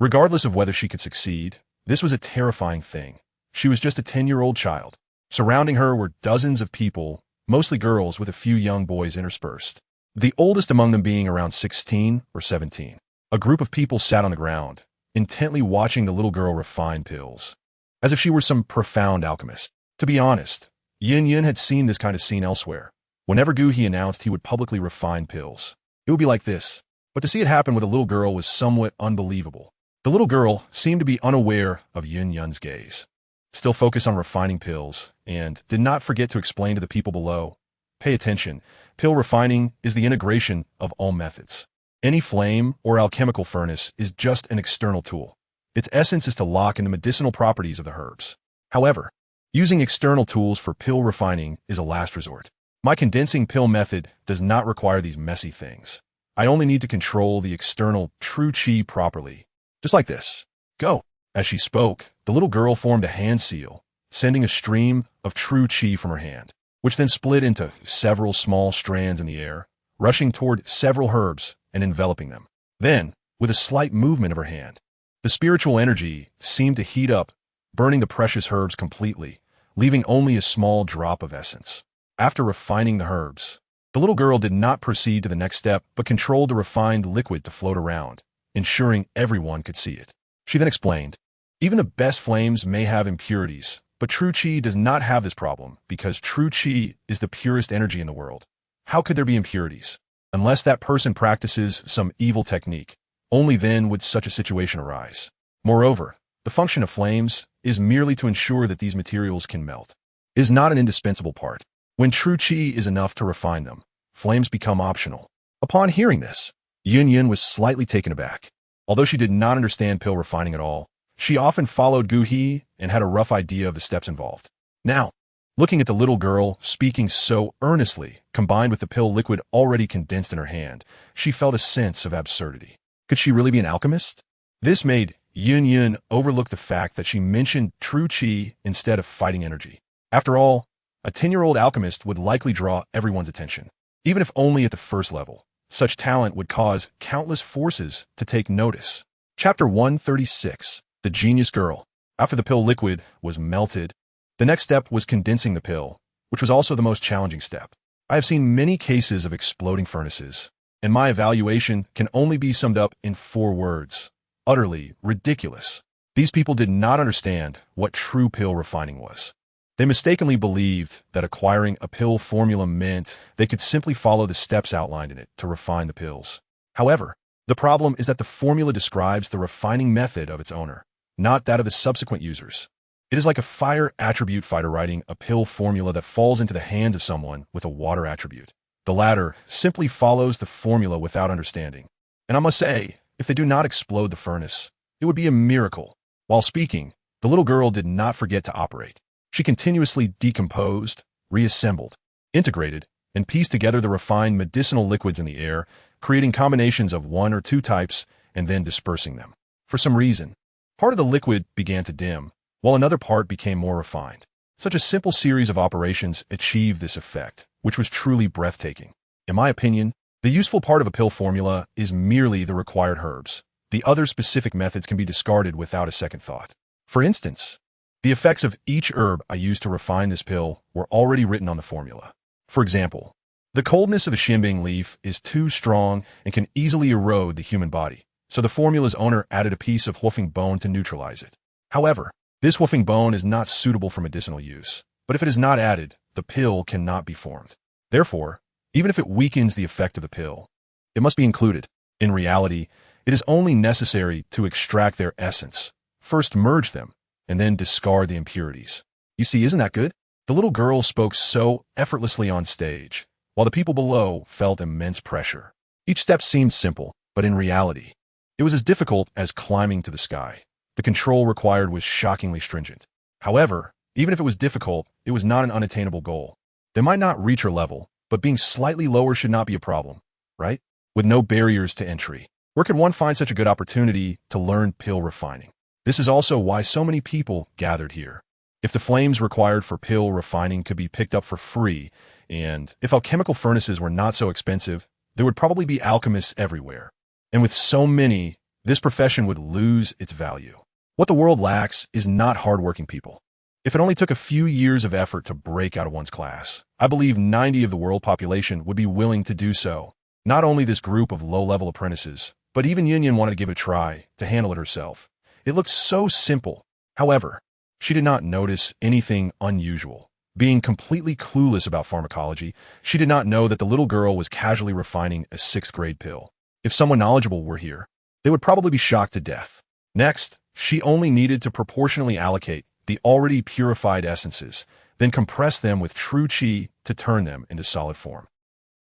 [SPEAKER 1] Regardless of whether she could succeed, this was a terrifying thing. She was just a 10-year-old child. Surrounding her were dozens of people, mostly girls with a few young boys interspersed. The oldest among them being around 16 or 17. A group of people sat on the ground, intently watching the little girl refine pills, as if she were some profound alchemist. To be honest, Yin had seen this kind of scene elsewhere. Whenever He announced he would publicly refine pills, it would be like this. But to see it happen with a little girl was somewhat unbelievable. The little girl seemed to be unaware of Yun's gaze, still focused on refining pills, and did not forget to explain to the people below, pay attention, pill refining is the integration of all methods. Any flame or alchemical furnace is just an external tool. Its essence is to lock in the medicinal properties of the herbs. However, using external tools for pill refining is a last resort. My condensing pill method does not require these messy things. I only need to control the external true qi properly. Just like this. Go. As she spoke, the little girl formed a hand seal, sending a stream of true qi from her hand, which then split into several small strands in the air, rushing toward several herbs and enveloping them. Then, with a slight movement of her hand, the spiritual energy seemed to heat up, burning the precious herbs completely, leaving only a small drop of essence. After refining the herbs, the little girl did not proceed to the next step, but controlled the refined liquid to float around, ensuring everyone could see it. She then explained, even the best flames may have impurities, but true qi does not have this problem because true qi is the purest energy in the world. How could there be impurities? Unless that person practices some evil technique, only then would such a situation arise. Moreover, the function of flames is merely to ensure that these materials can melt. It is not an indispensable part. When true qi is enough to refine them, flames become optional. Upon hearing this, Yin was slightly taken aback. Although she did not understand pill refining at all, she often followed Gu He and had a rough idea of the steps involved. Now, looking at the little girl speaking so earnestly, combined with the pill liquid already condensed in her hand, she felt a sense of absurdity. Could she really be an alchemist? This made Yin overlook the fact that she mentioned true qi instead of fighting energy. After all, a 10-year-old alchemist would likely draw everyone's attention, even if only at the first level. Such talent would cause countless forces to take notice. Chapter 136. The Genius Girl. After the pill liquid was melted, the next step was condensing the pill, which was also the most challenging step. I have seen many cases of exploding furnaces, and my evaluation can only be summed up in 4 words. Utterly ridiculous. These people did not understand what true pill refining was. They mistakenly believed that acquiring a pill formula meant they could simply follow the steps outlined in it to refine the pills. However, the problem is that the formula describes the refining method of its owner, not that of the subsequent users. It is like a fire attribute fighter writing a pill formula that falls into the hands of someone with a water attribute. The latter simply follows the formula without understanding. And I must say, if they do not explode the furnace, it would be a miracle. While speaking, the little girl did not forget to operate. She continuously decomposed, reassembled, integrated, and pieced together the refined medicinal liquids in the air, creating combinations of 1 or 2 types and then dispersing them. For some reason, part of the liquid began to dim, while another part became more refined. Such a simple series of operations achieved this effect, which was truly breathtaking. In my opinion, the useful part of a pill formula is merely the required herbs. The other specific methods can be discarded without a second thought. For instance, the effects of each herb I used to refine this pill were already written on the formula. For example, the coldness of a xianbing leaf is too strong and can easily erode the human body, so the formula's owner added a piece of wolfing bone to neutralize it. However, this wolfing bone is not suitable for medicinal use, but if it is not added, the pill cannot be formed. Therefore, even if it weakens the effect of the pill, it must be included. In reality, it is only necessary to extract their essence, first merge them, and then discard the impurities. You see, isn't that good? The little girl spoke so effortlessly on stage, while the people below felt immense pressure. Each step seemed simple, but in reality, it was as difficult as climbing to the sky. The control required was shockingly stringent. However, even if it was difficult, it was not an unattainable goal. They might not reach her level, but being slightly lower should not be a problem, right? With no barriers to entry. Where could one find such a good opportunity to learn pill refining? This is also why so many people gathered here. If the flames required for pill refining could be picked up for free, and if alchemical furnaces were not so expensive, there would probably be alchemists everywhere. And with so many, this profession would lose its value. What the world lacks is not hardworking people. If it only took a few years of effort to break out of one's class, I believe 90 of the world population would be willing to do so. Not only this group of low-level apprentices, but even Yunyan wanted to give it a try, to handle it herself. It looked so simple. However, she did not notice anything unusual. Being completely clueless about pharmacology, she did not know that the little girl was casually refining a 6th-grade pill. If someone knowledgeable were here, they would probably be shocked to death. Next, she only needed to proportionally allocate the already purified essences, then compress them with true qi to turn them into solid form.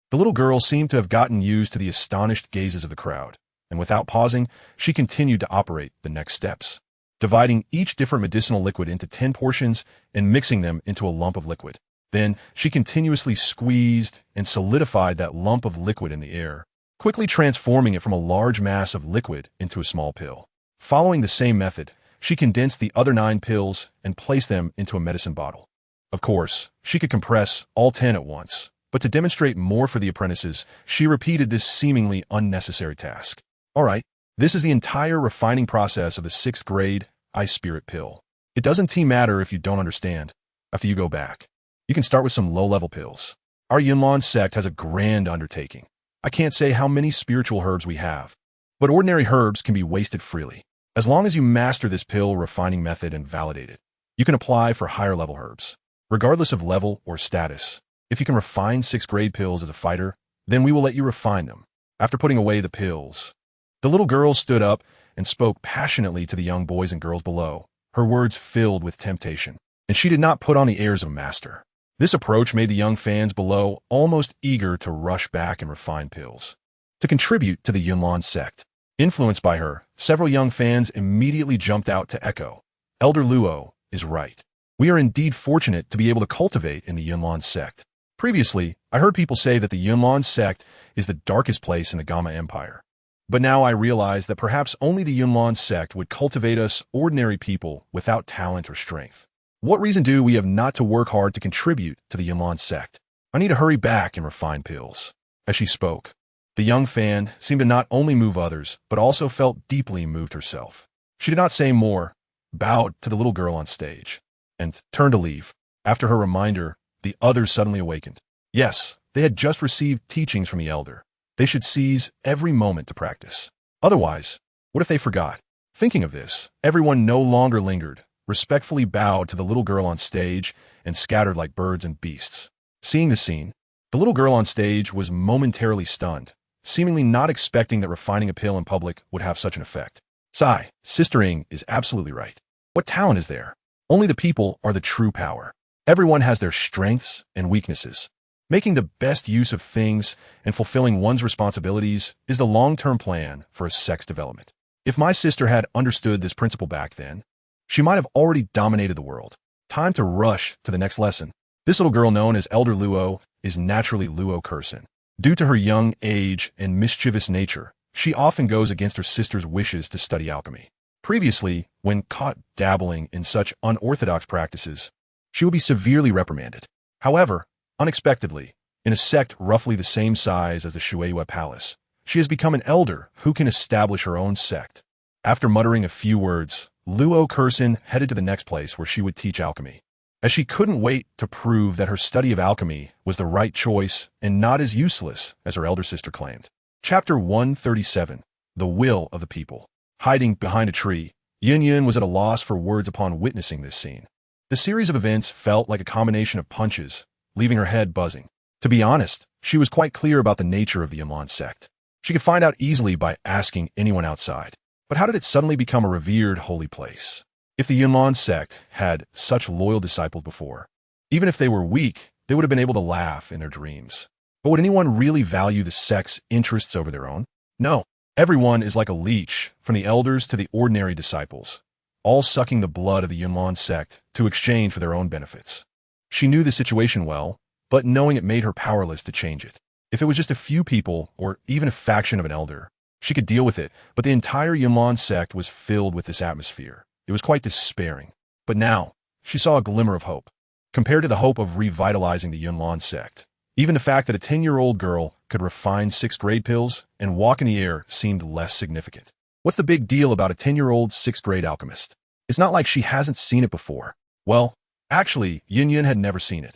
[SPEAKER 1] The little girl seemed to have gotten used to the astonished gazes of the crowd, and without pausing, she continued to operate the next steps, dividing each different medicinal liquid into 10 portions and mixing them into a lump of liquid. Then, she continuously squeezed and solidified that lump of liquid in the air, quickly transforming it from a large mass of liquid into a small pill. Following the same method, she condensed the other 9 pills and placed them into a medicine bottle. Of course, she could compress all 10 at once, but to demonstrate more for the apprentices, she repeated this seemingly unnecessary task. All right, this is the entire refining process of the 6th grade ice spirit pill. It doesn't matter if you don't understand. After you go back, you can start with some low-level pills. Our Yunlan sect has a grand undertaking. I can't say how many spiritual herbs we have, but ordinary herbs can be wasted freely. As long as you master this pill refining method and validate it, you can apply for higher-level herbs. Regardless of level or status, if you can refine 6th grade pills as a fighter, then we will let you refine them. After putting away the pills, the little girl stood up and spoke passionately to the young boys and girls below, her words filled with temptation, and she did not put on the airs of a master. This approach made the young fans below almost eager to rush back and refine pills, to contribute to the Yunlan sect. Influenced by her, several young fans immediately jumped out to echo. Elder Luo is right. We are indeed fortunate to be able to cultivate in the Yunlan sect. Previously, I heard people say that the Yunlan sect is the darkest place in the Gamma Empire. But now I realize that perhaps only the Yunlan sect would cultivate us ordinary people without talent or strength. What reason do we have not to work hard to contribute to the Yunlan sect? I need to hurry back and refine pills. As she spoke, the young fan seemed to not only move others, but also felt deeply moved herself. She did not say more, bowed to the little girl on stage, and turned to leave. After her reminder, the others suddenly awakened. Yes, they had just received teachings from the elder. They should seize every moment to practice. Otherwise, what if they forgot? Thinking of this, everyone no longer lingered, respectfully bowed to the little girl on stage, and scattered like birds and beasts. Seeing the scene, the little girl on stage was momentarily stunned, seemingly not expecting that refining a pill in public would have such an effect. Sigh, Sister Ing is absolutely right. What talent is there? Only the people are the true power. Everyone has their strengths and weaknesses. Making the best use of things and fulfilling one's responsibilities is the long-term plan for a sect's development. If my sister had understood this principle back then, she might have already dominated the world. Time to rush to the next lesson. This little girl known as Elder Luo is naturally Luo Curson. Due to her young age and mischievous nature, she often goes against her sister's wishes to study alchemy. Previously, when caught dabbling in such unorthodox practices, she would be severely reprimanded. However, unexpectedly, in a sect roughly the same size as the Shueiyue Palace, she has become an elder who can establish her own sect. After muttering a few words, Luo Curson headed to the next place where she would teach alchemy, as she couldn't wait to prove that her study of alchemy was the right choice and not as useless as her elder sister claimed. Chapter 137, The Will of the People. Hiding behind a tree, Yun was at a loss for words upon witnessing this scene. The series of events felt like a combination of punches, leaving her head buzzing. To be honest, she was quite clear about the nature of the Yunlan sect. She could find out easily by asking anyone outside. But how did it suddenly become a revered holy place? If the Yunlan sect had such loyal disciples before, even if they were weak, they would have been able to laugh in their dreams. But would anyone really value the sect's interests over their own? No. Everyone is like a leech, from the elders to the ordinary disciples, all sucking the blood of the Yunlan sect to exchange for their own benefits. She knew the situation well, but knowing it made her powerless to change it. If it was just a few people, or even a faction of an elder, she could deal with it, but the entire Yunlan sect was filled with this atmosphere. It was quite despairing. But now, she saw a glimmer of hope. Compared to the hope of revitalizing the Yunlan sect, even the fact that a 10-year-old girl could refine 6th grade pills and walk in the air seemed less significant. What's the big deal about a 10-year-old 6th grade alchemist? It's not like she hasn't seen it before. Well, Actually, Yin Yin had never seen it.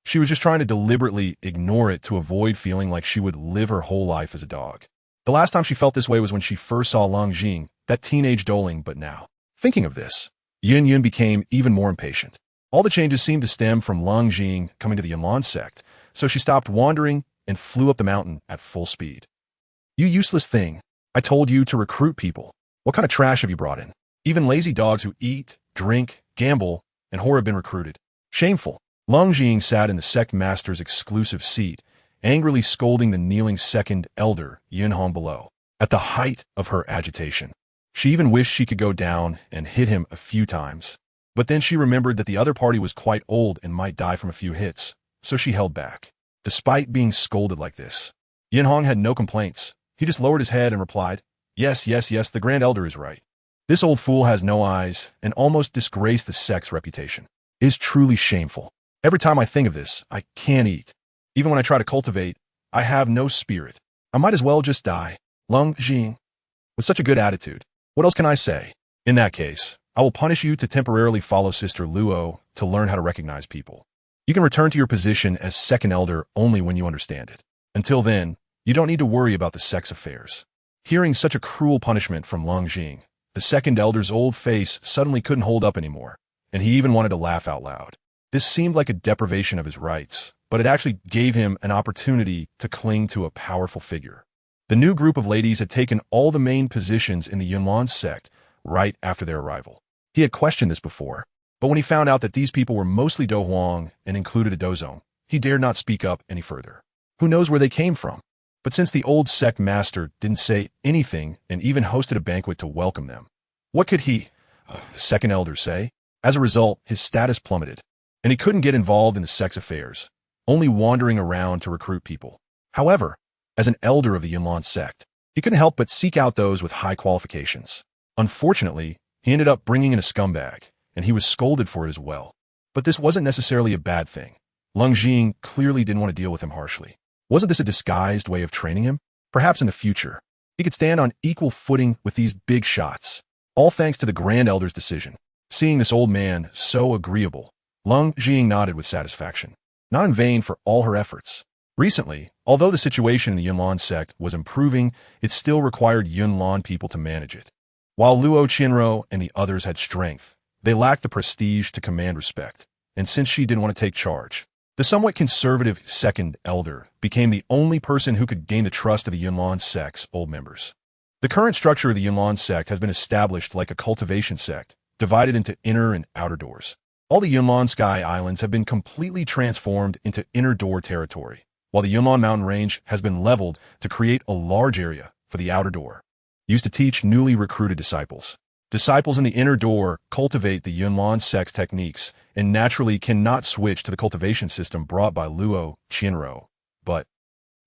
[SPEAKER 1] She was just trying to deliberately ignore it to avoid feeling like she would live her whole life as a dog. The last time she felt this way was when she first saw Leng Jing, that teenage doling, but now. Thinking of this, Yin Yin became even more impatient. All the changes seemed to stem from Leng Jing coming to the Yunlan sect, so she stopped wandering and flew up the mountain at full speed. You useless thing. I told you to recruit people. What kind of trash have you brought in? Even lazy dogs who eat, drink, gamble, and whore have been recruited. Shameful. Leng Jing sat in the sect master's exclusive seat, angrily scolding the kneeling second elder, Yin Hong, below. At the height of her agitation, she even wished she could go down and hit him a few times. But then she remembered that the other party was quite old and might die from a few hits, so she held back. Despite being scolded like this, Yin Hong had no complaints. He just lowered his head and replied, Yes, the Grand Elder is right. This old fool has no eyes and almost disgraced the sect's reputation. It is truly shameful. Every time I think of this, I can't eat. Even when I try to cultivate, I have no spirit. I might as well just die. Leng Jing. With such a good attitude, what else can I say? In that case, I will punish you to temporarily follow Sister Luo to learn how to recognize people. You can return to your position as second elder only when you understand it. Until then, you don't need to worry about the sect's affairs. Hearing such a cruel punishment from Leng Jing, the second elder's old face suddenly couldn't hold up anymore, and he even wanted to laugh out loud. This seemed like a deprivation of his rights, but it actually gave him an opportunity to cling to a powerful figure. The new group of ladies had taken all the main positions in the Yunlan sect right after their arrival. He had questioned this before, but when he found out that these people were mostly Do Huang and included a Dozong, he dared not speak up any further. Who knows where they came from? But since the old sect master didn't say anything and even hosted a banquet to welcome them, what could he, the second elder, say? As a result, his status plummeted, and he couldn't get involved in the sect's affairs, only wandering around to recruit people. However, as an elder of the Yunlan sect, he couldn't help but seek out those with high qualifications. Unfortunately, he ended up bringing in a scumbag, and he was scolded for it as well. But this wasn't necessarily a bad thing. Leng Jing clearly didn't want to deal with him harshly. Wasn't this a disguised way of training him? Perhaps in the future, he could stand on equal footing with these big shots, all thanks to the Grand Elder's decision. Seeing this old man so agreeable, Leng Jing nodded with satisfaction, not in vain for all her efforts. Recently, although the situation in the Yunlan sect was improving, it still required Yunlan people to manage it. While Luo Qinro and the others had strength, they lacked the prestige to command respect, and since she didn't want to take charge, the somewhat conservative second elder became the only person who could gain the trust of the Yunlan sect's old members. The current structure of the Yunlan sect has been established like a cultivation sect, divided into inner and outer doors. All the Yunlan Sky Islands have been completely transformed into inner door territory, while the Yunlan mountain range has been leveled to create a large area for the outer door, used to teach newly recruited disciples. Disciples in the inner door cultivate the Yunlan sect's techniques and naturally cannot switch to the cultivation system brought by Luo Qinro. But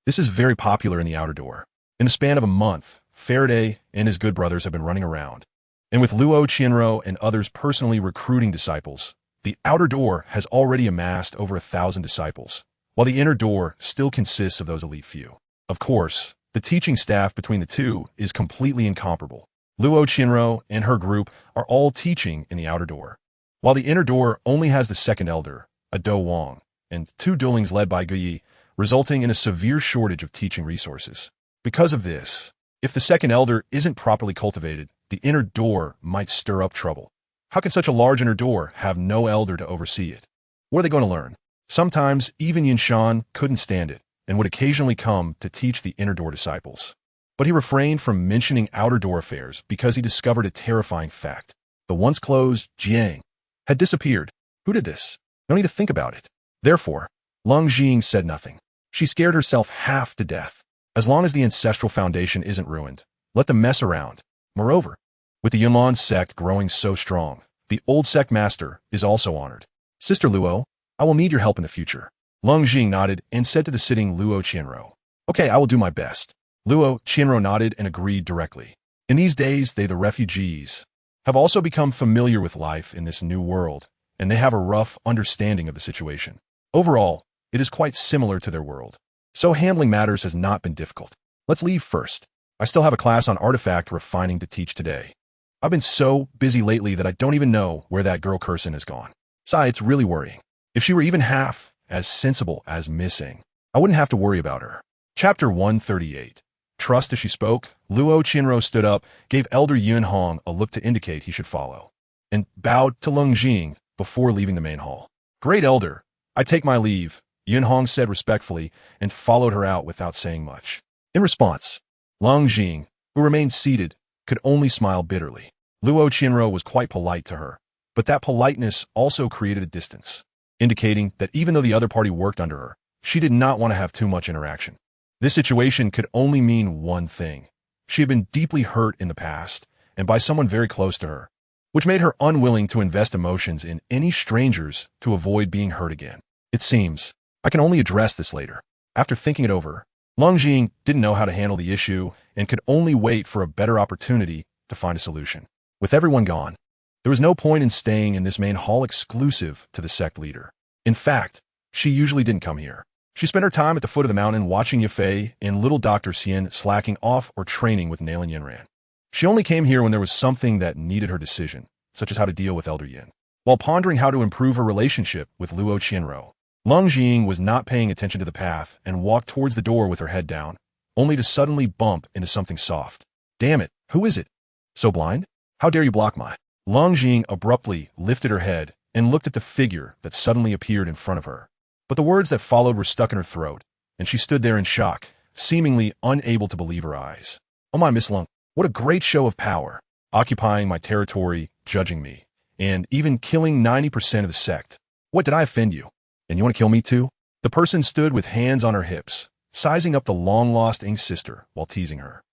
[SPEAKER 1] this is very popular in the outer door. In the span of a month, Faraday and his good brothers have been running around. And with Luo Qinro and others personally recruiting disciples, the outer door has already amassed over 1,000 disciples, while the inner door still consists of those elite few. Of course, the teaching staff between the two is completely incomparable. Luo Qinro and her group are all teaching in the outer door, while the inner door only has the second elder, a Do Wang, and 2 duelings led by Guyi, resulting in a severe shortage of teaching resources. Because of this, if the second elder isn't properly cultivated, the inner door might stir up trouble. How can such a large inner door have no elder to oversee it? What are they going to learn? Sometimes even Yinshan couldn't stand it and would occasionally come to teach the inner door disciples. But he refrained from mentioning outer door affairs because he discovered a terrifying fact. The once closed Jiang had disappeared. Who did this? No need to think about it. Therefore, Leng Jing said nothing. She scared herself half to death. As long as the ancestral foundation isn't ruined, let them mess around. Moreover, with the Yunlan sect growing so strong, the old sect master is also honored. Sister Luo, I will need your help in the future. Leng Jing nodded and said to the sitting Luo Qinro, Okay, I will do my best. Luo Qinro nodded and agreed directly. In these days, they, the refugees, have also become familiar with life in this new world, and they have a rough understanding of the situation. Overall, it is quite similar to their world. So handling matters has not been difficult. Let's leave first. I still have a class on artifact refining to teach today. I've been so busy lately that I don't even know where that girl Curson has gone. Sigh, it's really worrying. If she were even half as sensible as missing, I wouldn't have to worry about her. Chapter 138. Trust as she spoke, Luo Qianruo stood up, gave Elder Yun Hong a look to indicate he should follow, and bowed to Leng Jing before leaving the main hall. Great Elder, I take my leave, Yun Hong said respectfully and followed her out without saying much. In response, Leng Jing, who remained seated, could only smile bitterly. Luo Qianruo was quite polite to her, but that politeness also created a distance, indicating that even though the other party worked under her, she did not want to have too much interaction. This situation could only mean one thing. She had been deeply hurt in the past, and by someone very close to her, which made her unwilling to invest emotions in any strangers to avoid being hurt again. It seems, I can only address this later. After thinking it over, Leng Jing didn't know how to handle the issue and could only wait for a better opportunity to find a solution. With everyone gone, there was no point in staying in this main hall exclusive to the sect leader. In fact, she usually didn't come here. She spent her time at the foot of the mountain watching Yafei and little Dr. Xian slacking off or training with Nalan Yinran. She only came here when there was something that needed her decision, such as how to deal with Elder Yin. While pondering how to improve her relationship with Luo Qianruo, Leng Jing was not paying attention to the path and walked towards the door with her head down, only to suddenly bump into something soft. Damn it, who is it? So blind? How dare you block my... Leng Jing abruptly lifted her head and looked at the figure that suddenly appeared in front of her. But the words that followed were stuck in her throat, and she stood there in shock, seemingly unable to believe her eyes. Oh my Miss Leng, what a great show of power, occupying my territory, judging me, and even killing 90% of the sect. What, did I offend you? And you want to kill me too? The person stood with hands on her hips, sizing up the long-lost Ing's sister while teasing her.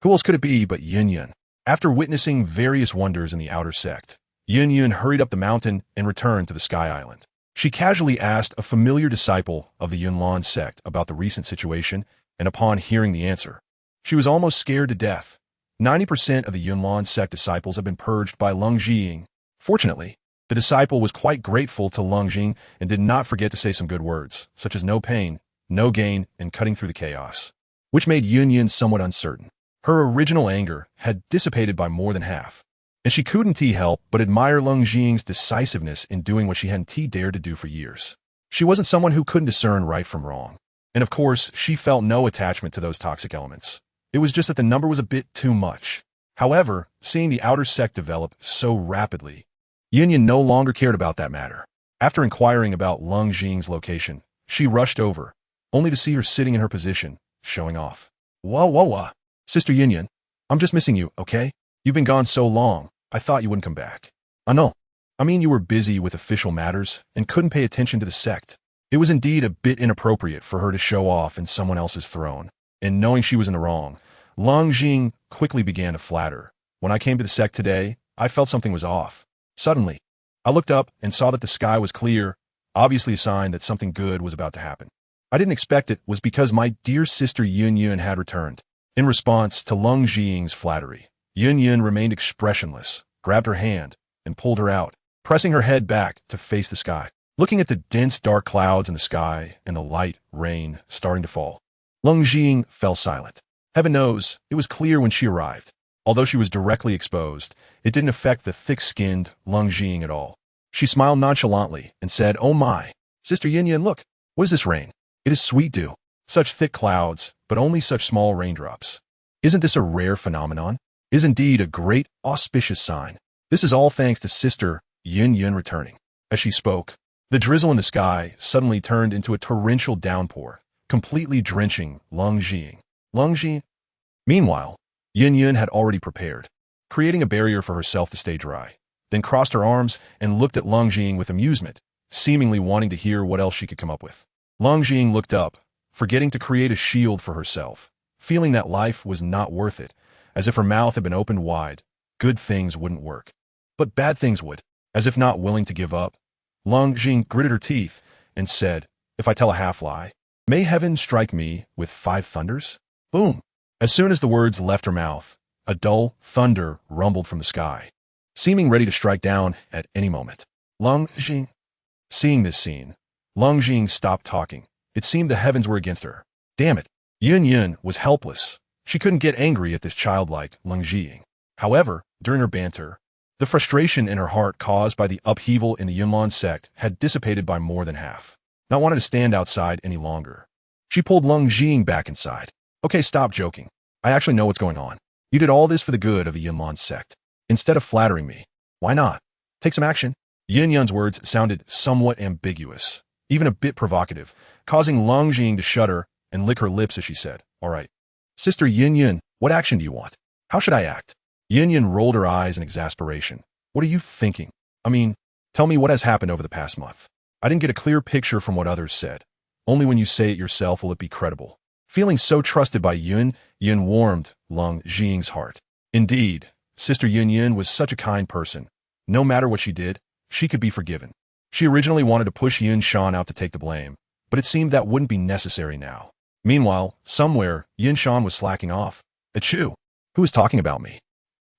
[SPEAKER 1] Who else could it be but Yun Yun? After witnessing various wonders in the outer sect, Yun Yun hurried up the mountain and returned to the Sky Island. She casually asked a familiar disciple of the Yunlan sect about the recent situation, and upon hearing the answer, she was almost scared to death. 90% of the Yunlan sect disciples have been purged by Leng Jing. Fortunately, the disciple was quite grateful to Leng Jing and did not forget to say some good words, such as no pain, no gain, and cutting through the chaos, which made Yun Yun somewhat uncertain. Her original anger had dissipated by more than half, and she couldn't help but admire Leng Jing's decisiveness in doing what she hadn't dared to do for years. She wasn't someone who couldn't discern right from wrong, and of course, she felt no attachment to those toxic elements. It was just that the number was a bit too much. However, seeing the outer sect develop so rapidly, Yun Yun no longer cared about that matter. After inquiring about Leng Jing's location, she rushed over, only to see her sitting in her position, showing off. Whoa. Sister Yun Yun, I'm just missing you, okay? You've been gone so long, I thought you wouldn't come back. No. I mean you were busy with official matters and couldn't pay attention to the sect. It was indeed a bit inappropriate for her to show off in someone else's throne, and knowing she was in the wrong, Leng Jing quickly began to flatter. When I came to the sect today, I felt something was off. Suddenly, I looked up and saw that the sky was clear, obviously a sign that something good was about to happen. I didn't expect it was because my dear sister Yun Yun had returned. In response to Leng Jing's flattery, Yun Yun remained expressionless, grabbed her hand, and pulled her out, pressing her head back to face the sky. Looking at the dense dark clouds in the sky and the light rain starting to fall, Leng Jing fell silent. Heaven knows, it was clear when she arrived. Although she was directly exposed, it didn't affect the thick-skinned Leng Jing at all. She smiled nonchalantly and said, Oh my, Sister Yun Yun, look, what is this rain? It is sweet dew. Such thick clouds, but only such small raindrops. Isn't this a rare phenomenon? Is indeed a great, auspicious sign. This is all thanks to Sister Yun Yun returning. As she spoke, the drizzle in the sky suddenly turned into a torrential downpour, completely drenching Leng Jing. Meanwhile, Yun Yun had already prepared, creating a barrier for herself to stay dry, then crossed her arms and looked at Leng Jing with amusement, seemingly wanting to hear what else she could come up with. Leng Jing looked up, forgetting to create a shield for herself, feeling that life was not worth it, as if her mouth had been opened wide. Good things wouldn't work, but bad things would. As if not willing to give up, Leng Jing gritted her teeth and said, If I tell a half-lie, may heaven strike me with 5 thunders? Boom! As soon as the words left her mouth, a dull thunder rumbled from the sky, seeming ready to strike down at any moment. Leng Jing. Seeing this scene, Leng Jing stopped talking. It seemed the heavens were against her. Damn it. Yun Yun was helpless. She couldn't get angry at this childlike Leng Jing. However, during her banter, The frustration in her heart caused by the upheaval in the Yunlan sect had dissipated by more than half. Not wanting to stand outside any longer. She pulled Leng Jiying back inside. Okay, stop joking. I actually know what's going on. You did all this for the good of the Yunlan sect. Instead of flattering me, why not? Take some action. Yin Yun's words sounded somewhat ambiguous, even a bit provocative, causing Leng Jiying to shudder and lick her lips as she said, all right. Sister Yin Yun, what action do you want? How should I act? Yin Yun rolled her eyes in exasperation. What are you thinking? I mean, tell me what has happened over the past month. I didn't get a clear picture from what others said. Only when you say it yourself will it be credible. Feeling so trusted by Yin warmed Leng Jiying's heart. Indeed, Sister Yin was such a kind person. No matter what she did, she could be forgiven. She originally wanted to push Yin Shan out to take the blame, but it seemed that wouldn't be necessary now. Meanwhile, somewhere, Yin Shan was slacking off. Achoo! Who was talking about me?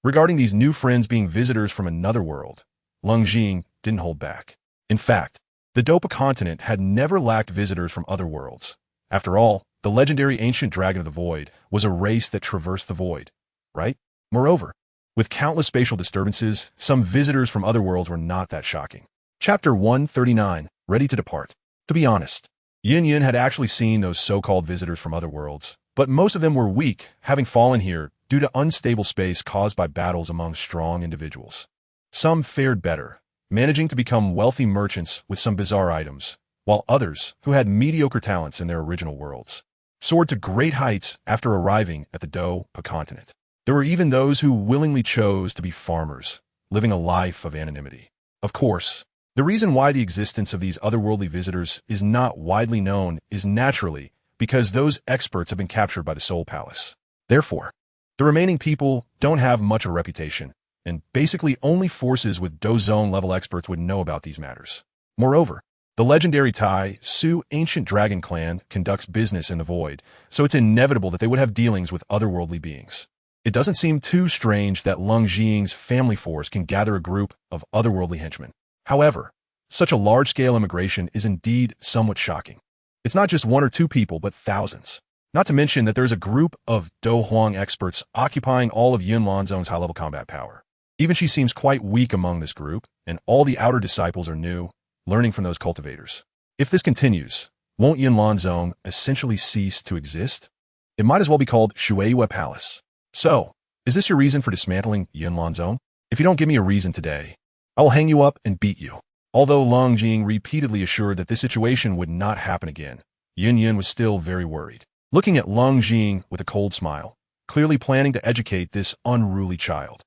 [SPEAKER 1] Regarding these new friends being visitors from another world, Leng Jiying didn't hold back. In fact, the Dopa continent had never lacked visitors from other worlds. After all, the legendary ancient dragon of the void was a race that traversed the void, right? Moreover, with countless spatial disturbances, some visitors from other worlds were not that shocking. Chapter 139, Ready to Depart. To be honest, Yin had actually seen those so-called visitors from other worlds, but most of them were weak, having fallen here due to unstable space caused by battles among strong individuals. Some fared better, managing to become wealthy merchants with some bizarre items, while others, who had mediocre talents in their original worlds, soared to great heights after arriving at the Dopa continent. There were even those who willingly chose to be farmers, living a life of anonymity. Of course, the reason why the existence of these otherworldly visitors is not widely known is naturally because those experts have been captured by the Soul Palace. Therefore, the remaining people don't have much of a reputation, and basically only forces with Do Zone level experts would know about these matters. Moreover, the legendary Tai Su ancient dragon clan conducts business in the void, so it's inevitable that they would have dealings with otherworldly beings. It doesn't seem too strange that Leng Jiying's family force can gather a group of otherworldly henchmen. However, such a large-scale immigration is indeed somewhat shocking. It's not just one or two people, but thousands. Not to mention that there's a group of Do Huang experts occupying all of Yin Lanzong's high-level combat power. Even she seems quite weak among this group, and all the outer disciples are new, learning from those cultivators. If this continues, won't Yin Lanzong essentially cease to exist? It might as well be called Shueiyue Palace. So, is this your reason for dismantling Yin Lanzong? If you don't give me a reason today, I will hang you up and beat you. Although Leng Jiying repeatedly assured that this situation would not happen again, Yin was still very worried. Looking at Leng Jiying with a cold smile, clearly planning to educate this unruly child.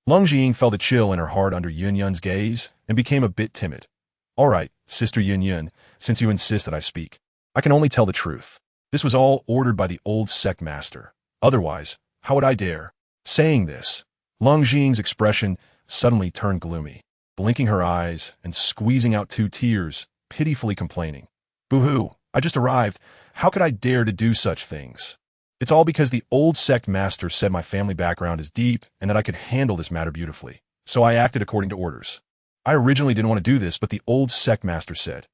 [SPEAKER 1] Leng Jiying felt a chill in her heart under Yun's gaze and became a bit timid. All right, Sister Yin, since you insist that I speak, I can only tell the truth. This was all ordered by the old sect master. Otherwise, how would I dare? Saying this, Leng Jiying's expression suddenly turned gloomy, blinking her eyes and squeezing out 2 tears, pitifully complaining. Boo-hoo, I just arrived. How could I dare to do such things? It's all because the old sect master said my family background is deep and that I could handle this matter beautifully. So I acted according to orders. I originally didn't want to do this, but the old sect master said,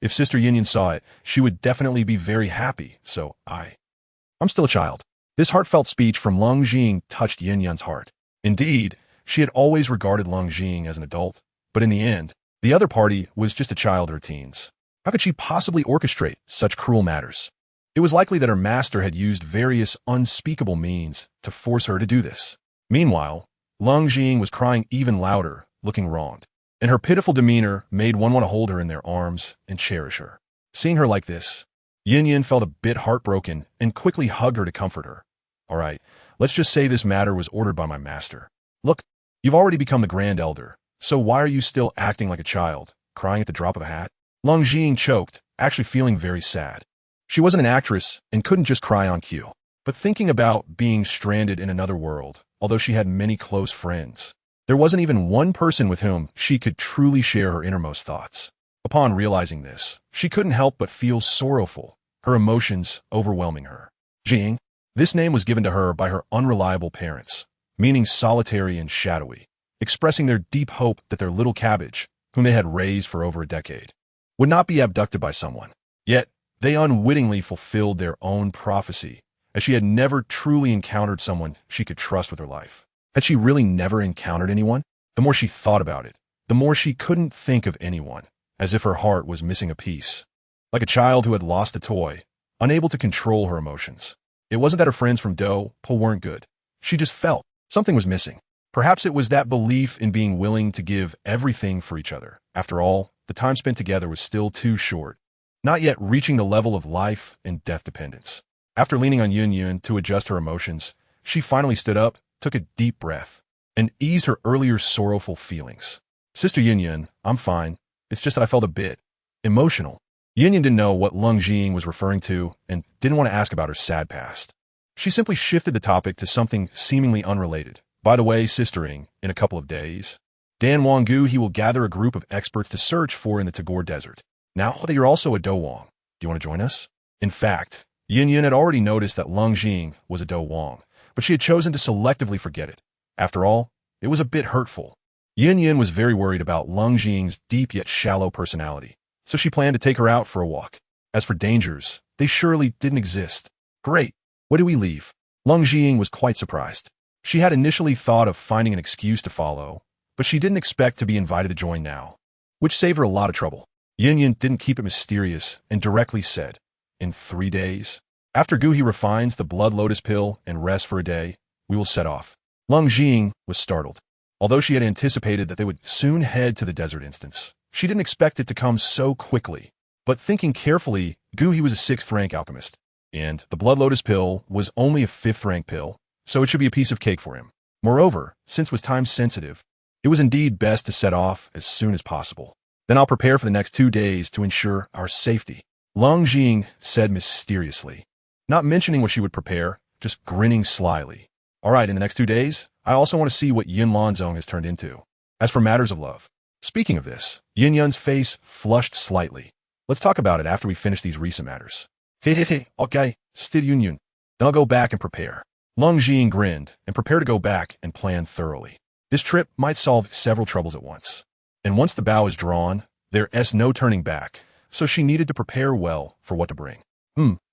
[SPEAKER 1] if Sister Yin saw it, she would definitely be very happy, so I'm still a child. This heartfelt speech from Leng Jiying touched Yun's heart. Indeed, she had always regarded Leng Jiying as an adult, but in the end, the other party was just a child of her teens. How could she possibly orchestrate such cruel matters? It was likely that her master had used various unspeakable means to force her to do this. Meanwhile, Leng Jiying was crying even louder, looking wronged, and her pitiful demeanor made one want to hold her in their arms and cherish her. Seeing her like this, Yin felt a bit heartbroken and quickly hugged her to comfort her. All right, let's just say this matter was ordered by my master. Look, you've already become the Grand Elder, so why are you still acting like a child, crying at the drop of a hat? Leng Jiying choked, actually feeling very sad. She wasn't an actress and couldn't just cry on cue. But thinking about being stranded in another world, although she had many close friends, there wasn't even one person with whom she could truly share her innermost thoughts. Upon realizing this, she couldn't help but feel sorrowful, her emotions overwhelming her. Jiying, this name was given to her by her unreliable parents, meaning solitary and shadowy, expressing their deep hope that their little cabbage, whom they had raised for over a decade, would not be abducted by someone. Yet, they unwittingly fulfilled their own prophecy, as she had never truly encountered someone she could trust with her life. Had she really never encountered anyone? The more she thought about it, the more she couldn't think of anyone, as if her heart was missing a piece. Like a child who had lost a toy, unable to control her emotions. It wasn't that her friends from Douluo weren't good. She just felt something was missing. Perhaps it was that belief in being willing to give everything for each other. After all, the time spent together was still too short, not yet reaching the level of life and death dependence. After leaning on Yun to adjust her emotions, she finally stood up, took a deep breath, and eased her earlier sorrowful feelings. Sister Yun, I'm fine. It's just that I felt a bit emotional. Yun didn't know what Leng was referring to and didn't want to ask about her sad past. She simply shifted the topic to something seemingly unrelated. By the way, sistering, in a couple of days, Dan Wanggu he will gather a group of experts to search for in the Tagore Desert. Now that you're also a Douluo, do you want to join us? In fact, Yun had already noticed that Leng was a Douluo, but she had chosen to selectively forget it. After all, it was a bit hurtful. Yun was very worried about Leng's deep yet shallow personality, so she planned to take her out for a walk. As for dangers, they surely didn't exist. Great. Where do we leave? Leng was quite surprised. She had initially thought of finding an excuse to follow, but she didn't expect to be invited to join now, which saved her a lot of trouble. Yun didn't keep it mysterious and directly said, in 3 days. After Guhi refines the blood lotus pill and rests for a day, we will set off. Leng was startled. Although she had anticipated that they would soon head to the desert instance, she didn't expect it to come so quickly. But thinking carefully, Guhi was a 6th-rank alchemist, and the blood lotus pill was only a 5th-rank pill, so it should be a piece of cake for him. Moreover, since it was time-sensitive, it was indeed best to set off as soon as possible. Then I'll prepare for the next 2 days to ensure our safety, Leng said mysteriously, not mentioning what she would prepare, just grinning slyly. All right, in the next 2 days, I also want to see what Yin Lanzong has turned into. As for matters of love, speaking of this, Yun's face flushed slightly. Let's talk about it after we finish these recent matters. Hey, okay, still Yun. Then I'll go back and prepare. Leng grinned and prepared to go back and plan thoroughly. This trip might solve several troubles at once. And once the bow is drawn, there's no turning back, so she needed to prepare well for what to bring.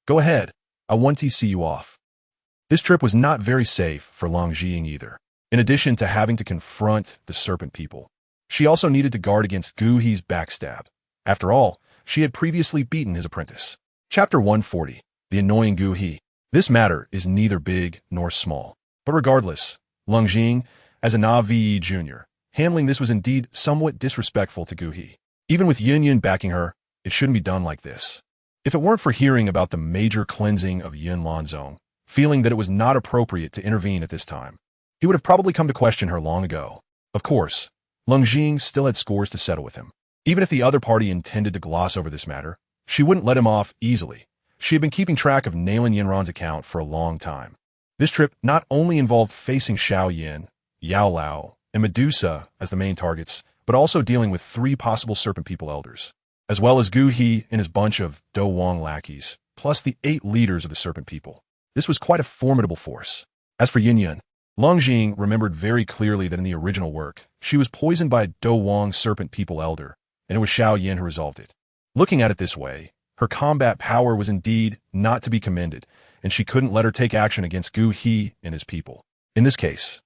[SPEAKER 1] Go ahead. I want to see you off. This trip was not very safe for Leng either. In addition to having to confront the serpent people, she also needed to guard against Guhi's backstab. After all, she had previously beaten his apprentice. Chapter 140, The Annoying Guhi. This matter is neither big nor small. But regardless, Leng, as a Navi Jr., handling this was indeed somewhat disrespectful to Guhi. Even with Yun backing her, it shouldn't be done like this. If it weren't for hearing about the major cleansing of Yin Lanzong, feeling that it was not appropriate to intervene at this time, he would have probably come to question her long ago. Of course, Leng still had scores to settle with him. Even if the other party intended to gloss over this matter, she wouldn't let him off easily. She had been keeping track of Nailan Yinran's account for a long time. This trip not only involved facing Xiao Yin, Yao Lao, and Medusa as the main targets, but also dealing with 3 possible Serpent People elders, as well as Guhi and his bunch of Douluo lackeys, plus the 8 leaders of the Serpent People. This was quite a formidable force. As for Yun, Leng remembered very clearly that in the original work, she was poisoned by a Douluo Serpent People elder, and it was Xiao Yin who resolved it. Looking at it this way, her combat power was indeed not to be commended, and she couldn't let her take action against Guhi and his people. In this case,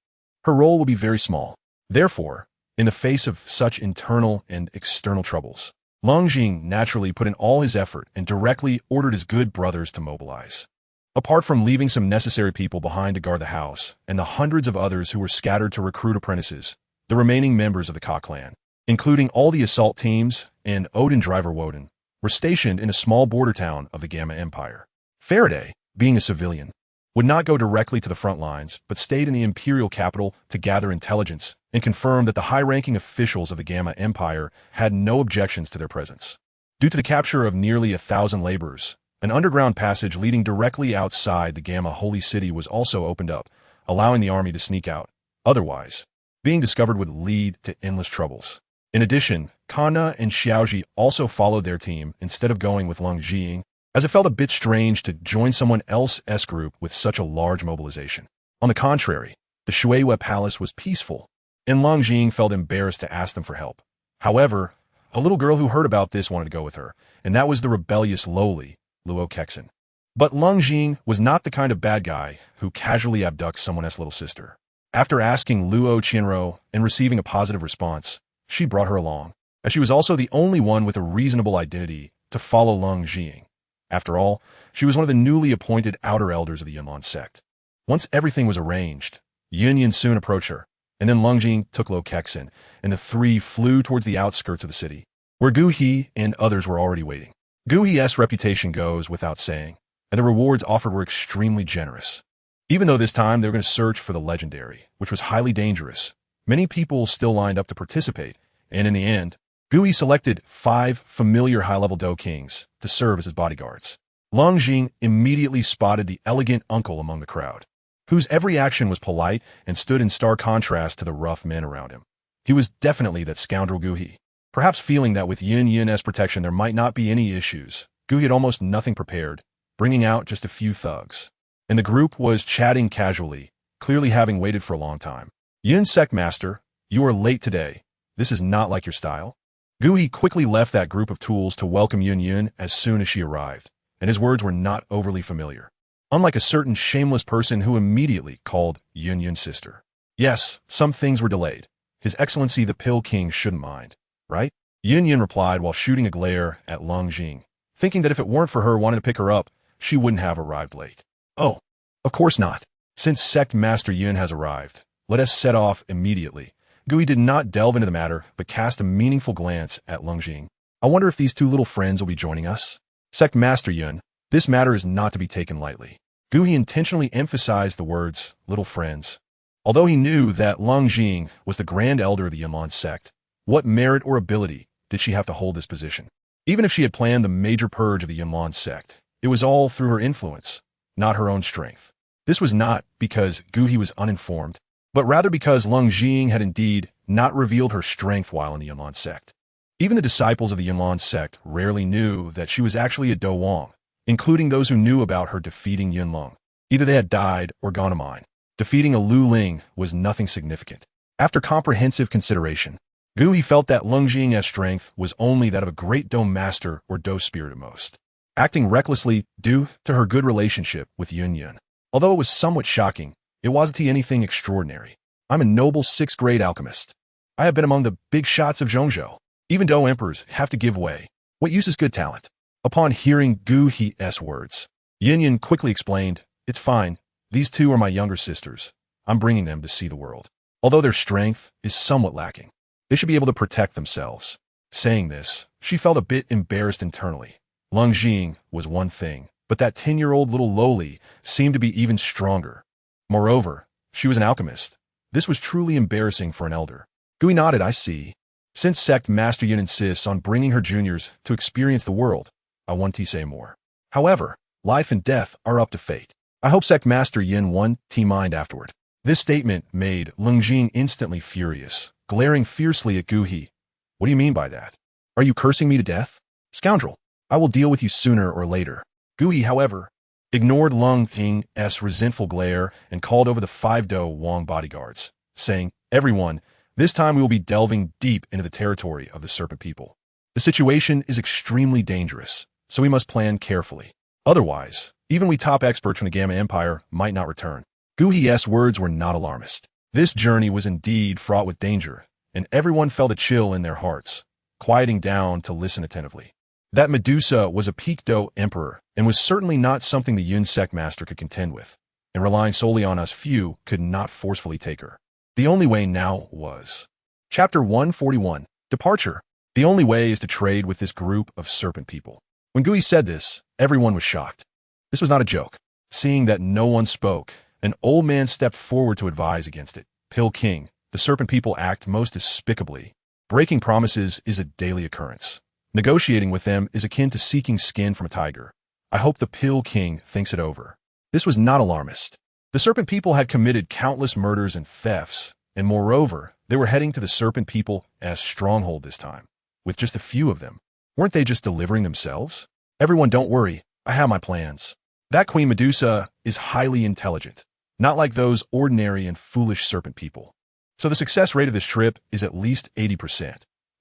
[SPEAKER 1] her role will be very small. Therefore, in the face of such internal and external troubles, Leng naturally put in all his effort and directly ordered his good brothers to mobilize. Apart from leaving some necessary people behind to guard the house, and the hundreds of others who were scattered to recruit apprentices, the remaining members of the Ka clan, including all the assault teams and Odin driver Woden, were stationed in a small border town of the Gamma Empire. Faraday, being a civilian, would not go directly to the front lines, but stayed in the imperial capital to gather intelligence and confirm that the high-ranking officials of the Gamma Empire had no objections to their presence. Due to the capture of nearly 1,000 laborers, an underground passage leading directly outside the Gamma Holy City was also opened up, allowing the army to sneak out. Otherwise, being discovered would lead to endless troubles. In addition, Kana and Xiaoji also followed their team instead of going with Leng, as it felt a bit strange to join someone else's group with such a large mobilization. On the contrary, the Shueihua Palace was peaceful, and Leng felt embarrassed to ask them for help. However, a little girl who heard about this wanted to go with her, and that was the rebellious Loli, Luo Kexin. But Leng was not the kind of bad guy who casually abducts someone else's little sister. After asking Luo Qianro and receiving a positive response, she brought her along, as she was also the only one with a reasonable identity to follow Leng Jing. After all, she was one of the newly appointed outer elders of the Yunlong sect. Once everything was arranged, Yun soon approached her, and then Leng Jing took Lo Kexin, and the three flew towards the outskirts of the city, where Gu He and others were already waiting. Gu He's reputation goes without saying, and the rewards offered were extremely generous. Even though this time they were going to search for the legendary, which was highly dangerous, many people still lined up to participate, and in the end, Gu He selected 5 familiar high-level Do Kings to serve as his bodyguards. Leng Jing immediately spotted the elegant uncle among the crowd, whose every action was polite and stood in stark contrast to the rough men around him. He was definitely that scoundrel Gu He. Perhaps feeling that with Yun's protection there might not be any issues, Gu He had almost nothing prepared, bringing out just a few thugs. And the group was chatting casually, clearly having waited for a long time. Yun Sect Master, you are late today. This is not like your style. Gu He quickly left that group of tools to welcome Yun as soon as she arrived, and his words were not overly familiar. Unlike a certain shameless person who immediately called Yun's sister. Yes, some things were delayed. His Excellency the Pill King shouldn't mind, right? Yun replied while shooting a glare at Leng Jing, thinking that if it weren't for her wanting to pick her up, she wouldn't have arrived late. Oh, of course not. Since Sect Master Yun has arrived, let us set off immediately. Gu He did not delve into the matter, but cast a meaningful glance at Leng Jing. I wonder if these two little friends will be joining us. Sect Master Yun, this matter is not to be taken lightly. Gu He intentionally emphasized the words, little friends. Although he knew that Leng Jing was the Grand Elder of the Yunlong sect, what merit or ability did she have to hold this position? Even if she had planned the major purge of the Yunlong sect, it was all through her influence, not her own strength. This was not because Gu He was uninformed, but rather because Leng Jing had indeed not revealed her strength while in the Yunlong sect. Even the disciples of the Yunlong sect rarely knew that she was actually a Do Wang, including those who knew about her defeating Yunlong. Either they had died or gone to mine. Defeating a Lu Ling was nothing significant. After comprehensive consideration, Gu He felt that Leng Jing's strength was only that of a great Do master or Do spirit at most, acting recklessly due to her good relationship with Yun. Although it was somewhat shocking, it wasn't anything extraordinary. I'm a noble 6th grade alchemist. I have been among the big shots of Zhongzhou. Even Do emperors have to give way. What use is good talent? Upon hearing Gu He's words, Yun quickly explained, it's fine. These two are my younger sisters. I'm bringing them to see the world. Although their strength is somewhat lacking, they should be able to protect themselves. Saying this, she felt a bit embarrassed internally. Leng Jing was one thing, but that 10-year-old little loli seemed to be even stronger. Moreover, she was an alchemist. This was truly embarrassing for an elder. Gu He nodded, I see. Since Sect Master Yun insists on bringing her juniors to experience the world, I want to say more. However, life and death are up to fate. I hope Sect Master Yun won mind afterward. This statement made Leng Jing instantly furious, glaring fiercely at Gu He. What do you mean by that? Are you cursing me to death? Scoundrel, I will deal with you sooner or later. Gu He, however, ignored Leng Jing's resentful glare and called over the 5 Do Wang bodyguards, saying, everyone, this time we will be delving deep into the territory of the Serpent People. The situation is extremely dangerous, so we must plan carefully. Otherwise, even we top experts from the Gamma Empire might not return. Gu He's words were not alarmist. This journey was indeed fraught with danger, and everyone felt a chill in their hearts, quieting down to listen attentively. That Medusa was a peak Do emperor and was certainly not something the Yun Sect Master could contend with, and relying solely on us few could not forcefully take her. The only way now was. Chapter 141, Departure. The only way is to trade with this group of serpent people. When Gu He said this, everyone was shocked. This was not a joke. Seeing that no one spoke, an old man stepped forward to advise against it. Pill King, the serpent people act most despicably. Breaking promises is a daily occurrence. Negotiating with them is akin to seeking skin from a tiger. I hope the Pill King thinks it over. This was not alarmist. The serpent people had committed countless murders and thefts, and moreover, they were heading to the serpent people as stronghold this time, with just a few of them. Weren't they just delivering themselves? Everyone, don't worry. I have my plans. That Queen Medusa is highly intelligent, not like those ordinary and foolish serpent people. So the success rate of this trip is at least 80%.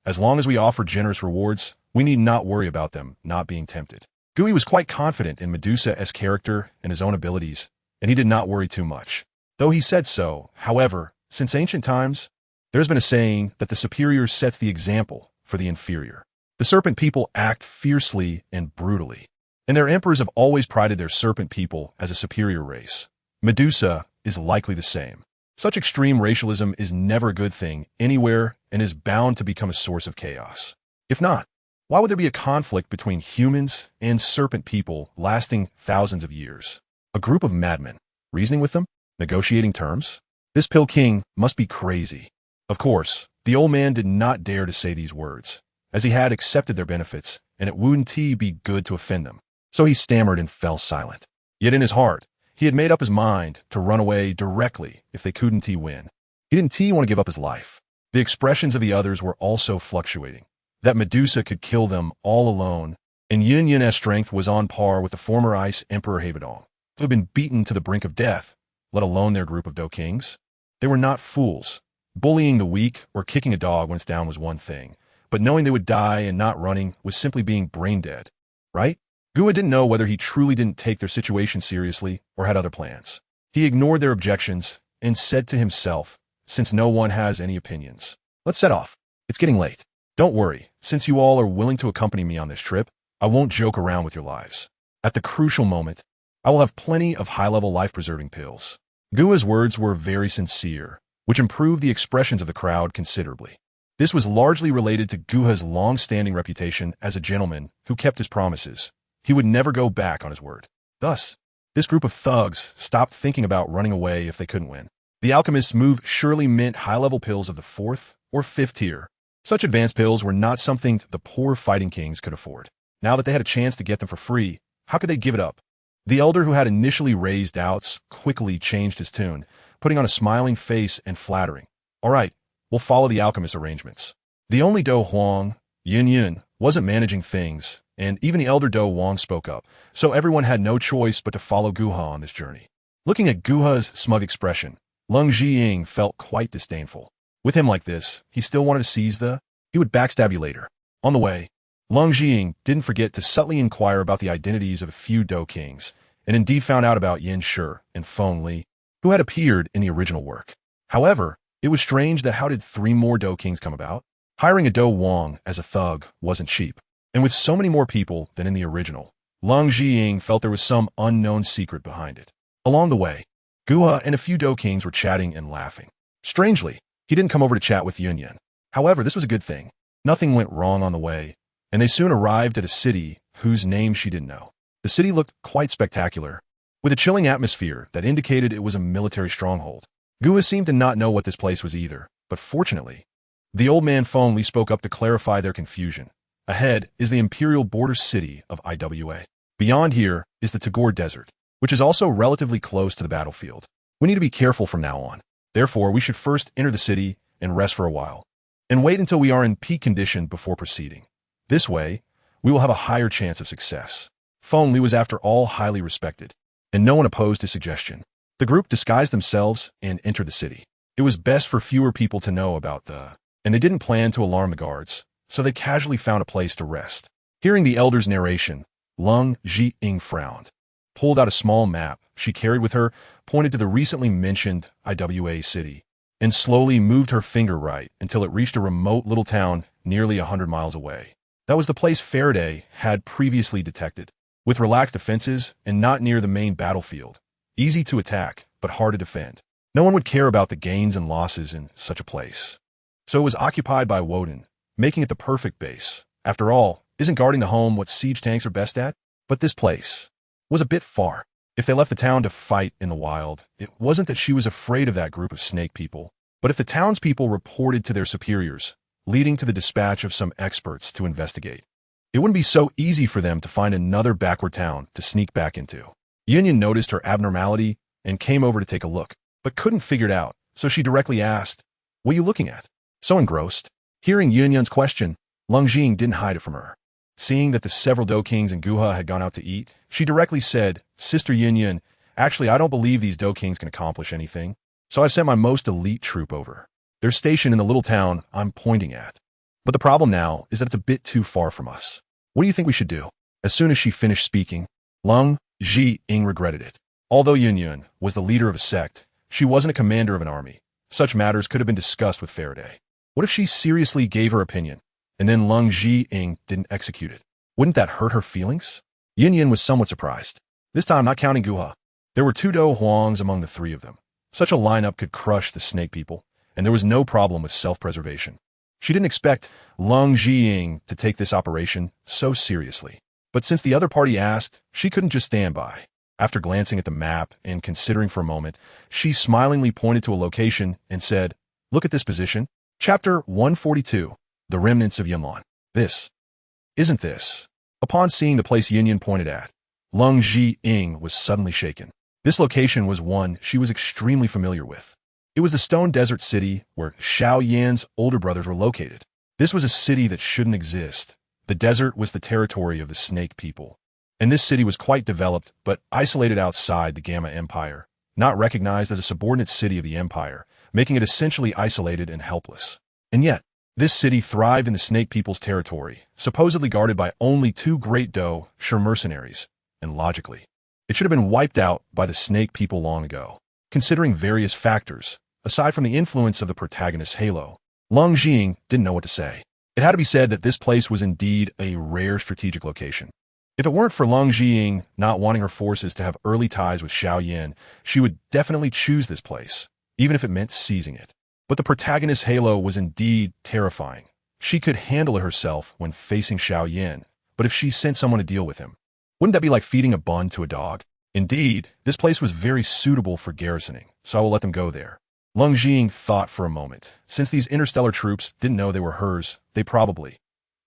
[SPEAKER 1] As long as we offer generous rewards, we need not worry about them not being tempted. Gu He was quite confident in Medusa's character and his own abilities, and he did not worry too much. Though he said so, however, since ancient times, there's been a saying that the superior sets the example for the inferior. The serpent people act fiercely and brutally, and their emperors have always prided their serpent people as a superior race. Medusa is likely the same. Such extreme racialism is never a good thing anywhere and is bound to become a source of chaos. If not, why would there be a conflict between humans and serpent people lasting thousands of years? A group of madmen, reasoning with them, negotiating terms? This Pill King must be crazy. Of course, the old man did not dare to say these words, as he had accepted their benefits, and it wouldn't be good to offend them. So he stammered and fell silent. Yet in his heart, he had made up his mind to run away directly if they couldn't win. He didn't want to give up his life. The expressions of the others were also fluctuating. That Medusa could kill them all alone, and Yun's strength was on par with the former Ice Emperor Haebadong, who had been beaten to the brink of death, let alone their group of Do Kings. They were not fools. Bullying the weak or kicking a dog when it's down was one thing, but knowing they would die and not running was simply being brain dead, right? Gua didn't know whether he truly didn't take their situation seriously or had other plans. He ignored their objections and said to himself, since no one has any opinions, let's set off. It's getting late. Don't worry, since you all are willing to accompany me on this trip, I won't joke around with your lives. At the crucial moment, I will have plenty of high-level life-preserving pills. Gua's words were very sincere, which improved the expressions of the crowd considerably. This was largely related to Guha's long-standing reputation as a gentleman who kept his promises. He would never go back on his word. Thus, this group of thugs stopped thinking about running away if they couldn't win. The alchemist's move surely meant high-level pills of the 4th or 5th tier. Such advanced pills were not something the poor fighting kings could afford. Now that they had a chance to get them for free, how could they give it up? The elder who had initially raised doubts quickly changed his tune, putting on a smiling face and flattering. All right, we'll follow the alchemist's arrangements. The only Do Huang, Yun, wasn't managing things, and even the elder Do Wang spoke up, so everyone had no choice but to follow Guha on this journey. Looking at Guha's smug expression, Leng Zhiying felt quite disdainful. With him like this, he still wanted to seize he would backstab you later. On the way, Leng Zhiying didn't forget to subtly inquire about the identities of a few Do Kings, and indeed found out about Yin Shi and Feng Li, who had appeared in the original work. However, it was strange that how did 3 more Do Kings come about? Hiring a Do Wang as a thug wasn't cheap, and with so many more people than in the original, Leng Zhiying felt there was some unknown secret behind it. Along the way, Guha and a few Do Kings were chatting and laughing. Strangely, he didn't come over to chat with Yun. However, this was a good thing. Nothing went wrong on the way, and they soon arrived at a city whose name she didn't know. The city looked quite spectacular, with a chilling atmosphere that indicated it was a military stronghold. Guha seemed to not know what this place was either, but fortunately, the old man Feng Li spoke up to clarify their confusion. Ahead is the imperial border city of Iwa. Beyond here is the Tagore Desert, which is also relatively close to the battlefield. We need to be careful from now on. Therefore, we should first enter the city and rest for a while, and wait until we are in peak condition before proceeding. This way, we will have a higher chance of success. Feng Li was after all highly respected, and no one opposed his suggestion. The group disguised themselves and entered the city. It was best for fewer people to know about and they didn't plan to alarm the guards, so they casually found a place to rest. Hearing the elder's narration, Leng Zhiying frowned, pulled out a small map she carried with her, pointed to the recently mentioned Iwa city, and slowly moved her finger right until it reached a remote little town nearly 100 miles away. That was the place Faraday had previously detected, with relaxed defenses and not near the main battlefield. Easy to attack, but hard to defend. No one would care about the gains and losses in such a place. So it was occupied by Woden, making it the perfect base. After all, isn't guarding the home what siege tanks are best at? But this place was a bit far. If they left the town to fight in the wild, it wasn't that she was afraid of that group of snake people, but if the townspeople reported to their superiors, leading to the dispatch of some experts to investigate, it wouldn't be so easy for them to find another backward town to sneak back into. Yun noticed her abnormality and came over to take a look, but couldn't figure it out, so she directly asked, "What are you looking at?" So engrossed. Hearing Yun's question, Leng Zhiying didn't hide it from her. Seeing that the several Do Kings and Guha had gone out to eat, she directly said, "Sister Yun, actually I don't believe these Do Kings can accomplish anything, so I've sent my most elite troop over. They're stationed in the little town I'm pointing at. But the problem now is that it's a bit too far from us. What do you think we should do?" As soon as she finished speaking, Leng Zhiying regretted it. Although Yun was the leader of a sect, She wasn't a commander of an army. Such matters could have been discussed with Faraday. What if she seriously gave her opinion, and then Leng Zhiying didn't execute it? Wouldn't that hurt her feelings? Yin was somewhat surprised. This time not counting Guha. There were 2 Do Huangs among the 3 of them. Such a lineup could crush the snake people, and there was no problem with self-preservation. She didn't expect Leng Zhiying to take this operation so seriously. But since the other party asked, she couldn't just stand by. After glancing at the map and considering for a moment, she smilingly pointed to a location and said, "Look at this position. Chapter 142, The Remnants of Yunlan. This. Isn't this?" Upon seeing the place Yin pointed at, Leng Zhiying was suddenly shaken. This location was one she was extremely familiar with. It was the stone desert city where Xiao Yan's older brothers were located. This was a city that shouldn't exist. The desert was the territory of the snake people. And this city was quite developed, but isolated outside the Gamma Empire, not recognized as a subordinate city of the Empire, making it essentially isolated and helpless. And yet, this city thrived in the snake people's territory, supposedly guarded by only 2 great Do sure mercenaries, and logically, it should have been wiped out by the snake people long ago. Considering various factors, aside from the influence of the protagonist's halo, Leng Zhiying didn't know what to say. It had to be said that this place was indeed a rare strategic location. If it weren't for Leng Zhiying not wanting her forces to have early ties with Xiao Yan, she would definitely choose this place, even if it meant seizing it. But the protagonist's halo was indeed terrifying. She could handle it herself when facing Xiao Yan, but if she sent someone to deal with him, wouldn't that be like feeding a bun to a dog? Indeed, this place was very suitable for garrisoning, so I will let them go there. Leng Zhiying thought for a moment. Since these interstellar troops didn't know they were hers, they probably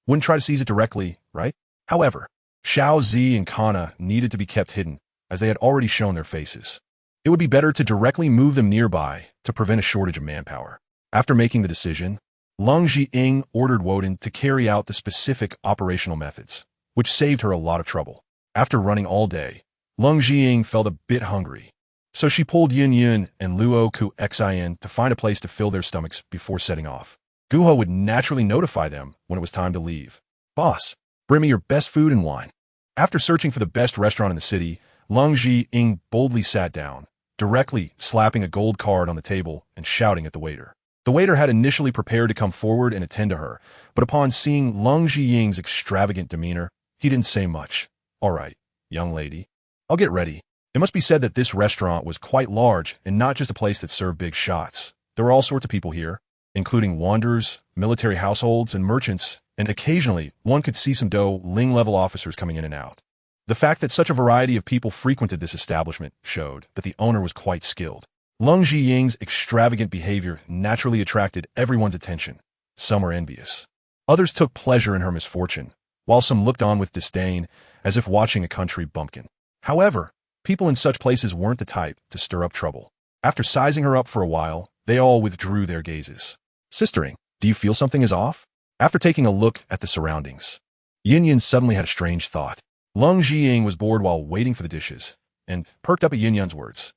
[SPEAKER 1] wouldn't try to seize it directly, right? However, Xiao Zi and Kana needed to be kept hidden, as they had already shown their faces. It would be better to directly move them nearby to prevent a shortage of manpower. After making the decision, Leng Zhiying ordered Woden to carry out the specific operational methods, which saved her a lot of trouble. After running all day, Leng Zhiying felt a bit hungry, so she pulled Yin and Luo Ku Xin to find a place to fill their stomachs before setting off. Guho would naturally notify them when it was time to leave. "Boss, bring me your best food and wine." After searching for the best restaurant in the city, Leng Zhiying boldly sat down, directly slapping a gold card on the table and shouting at the waiter. The waiter had initially prepared to come forward and attend to her, but upon seeing Leng Zhiying's extravagant demeanor, he didn't say much. "All right, young lady. I'll get ready." It must be said that this restaurant was quite large and not just a place that served big shots. There were all sorts of people here, including wanderers, military households, and merchants, and occasionally one could see some Leng level officers coming in and out. The fact that such a variety of people frequented this establishment showed that the owner was quite skilled. Leng Zhiying's extravagant behavior naturally attracted everyone's attention. Some were envious. Others took pleasure in her misfortune, while some looked on with disdain, as if watching a country bumpkin. However, people in such places weren't the type to stir up trouble. After sizing her up for a while, they all withdrew their gazes. "Sistering, do you feel something is off?" After taking a look at the surroundings, Yin suddenly had a strange thought. Leng Zhiying was bored while waiting for the dishes, and perked up at Yin words.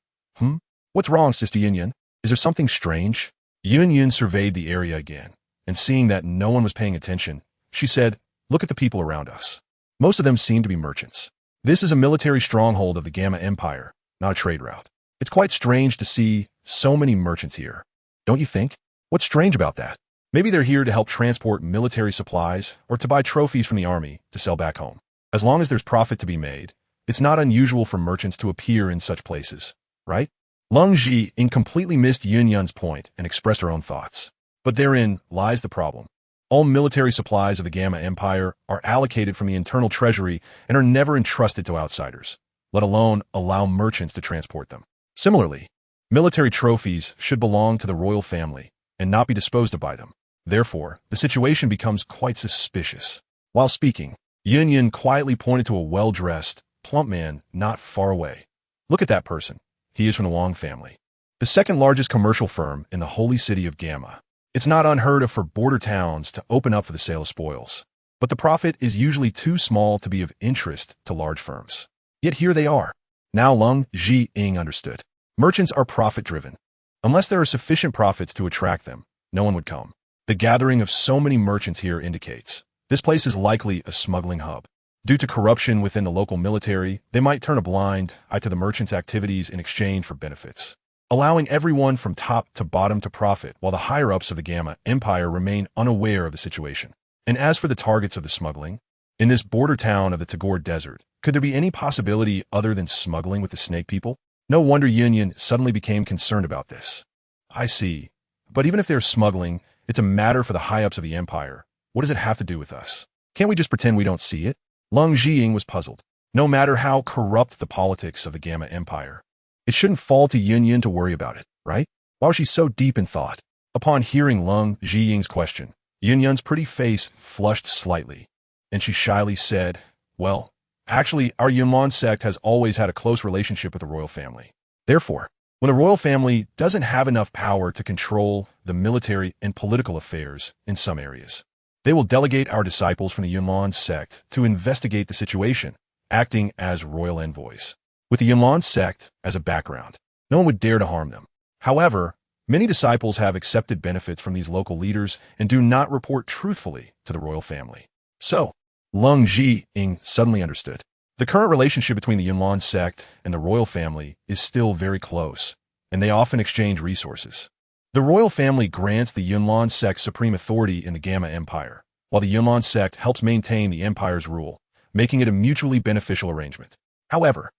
[SPEAKER 1] "What's wrong, Sister Yin? Is there something strange?" Yin surveyed the area again, and seeing that no one was paying attention, she said, "Look at the people around us. Most of them seem to be merchants. This is a military stronghold of the Gamma Empire, not a trade route. It's quite strange to see so many merchants here. Don't you think? What's strange about that? Maybe they're here to help transport military supplies or to buy trophies from the army to sell back home. As long as there's profit to be made, it's not unusual for merchants to appear in such places, right?" Leng Zhiying completely missed Yun's point and expressed her own thoughts. But therein lies the problem. All military supplies of the Gamma Empire are allocated from the internal treasury and are never entrusted to outsiders, let alone allow merchants to transport them. Similarly, military trophies should belong to the royal family and not be disposed of by them. Therefore, the situation becomes quite suspicious. While speaking, Yin quietly pointed to a well-dressed, plump man not far away. "Look at that person. He is from the Wang family, the second largest commercial firm in the holy city of Gamma. It's not unheard of for border towns to open up for the sale of spoils, but the profit is usually too small to be of interest to large firms. Yet here they are." Now Leng Zhiying understood. Merchants are profit-driven. Unless there are sufficient profits to attract them, no one would come. The gathering of so many merchants here indicates this place is likely a smuggling hub. Due to corruption within the local military, they might turn a blind eye to the merchants' activities in exchange for benefits. allowing everyone from top to bottom to profit while the higher-ups of the Gamma Empire remain unaware of the situation. And as for the targets of the smuggling, in this border town of the Tagore Desert, could there be any possibility other than smuggling with the snake people? No wonder Yun suddenly became concerned about this. I see. But even if they're smuggling, it's a matter for the high-ups of the Empire. What does it have to do with us? Can't we just pretend we don't see it? Leng Zhiying was puzzled. No matter how corrupt the politics of the Gamma Empire, it shouldn't fall to Yun to worry about it, right? Why was she so deep in thought? Upon hearing Leng Zhiying's question, Yun's pretty face flushed slightly, and she shyly said, well, actually, our Yunlan sect has always had a close relationship with the royal family. Therefore, when the royal family doesn't have enough power to control the military and political affairs in some areas, they will delegate our disciples from the Yunlan sect to investigate the situation, acting as royal envoys. With the Yunlan sect as a background, no one would dare to harm them. However, many disciples have accepted benefits from these local leaders and do not report truthfully to the royal family. So, Leng Zhiying suddenly understood. The current relationship between the Yunlan sect and the royal family is still very close, and they often exchange resources. The royal family grants the Yunlan sect supreme authority in the Gamma Empire, while the Yunlan sect helps maintain the empire's rule, making it a mutually beneficial arrangement. However,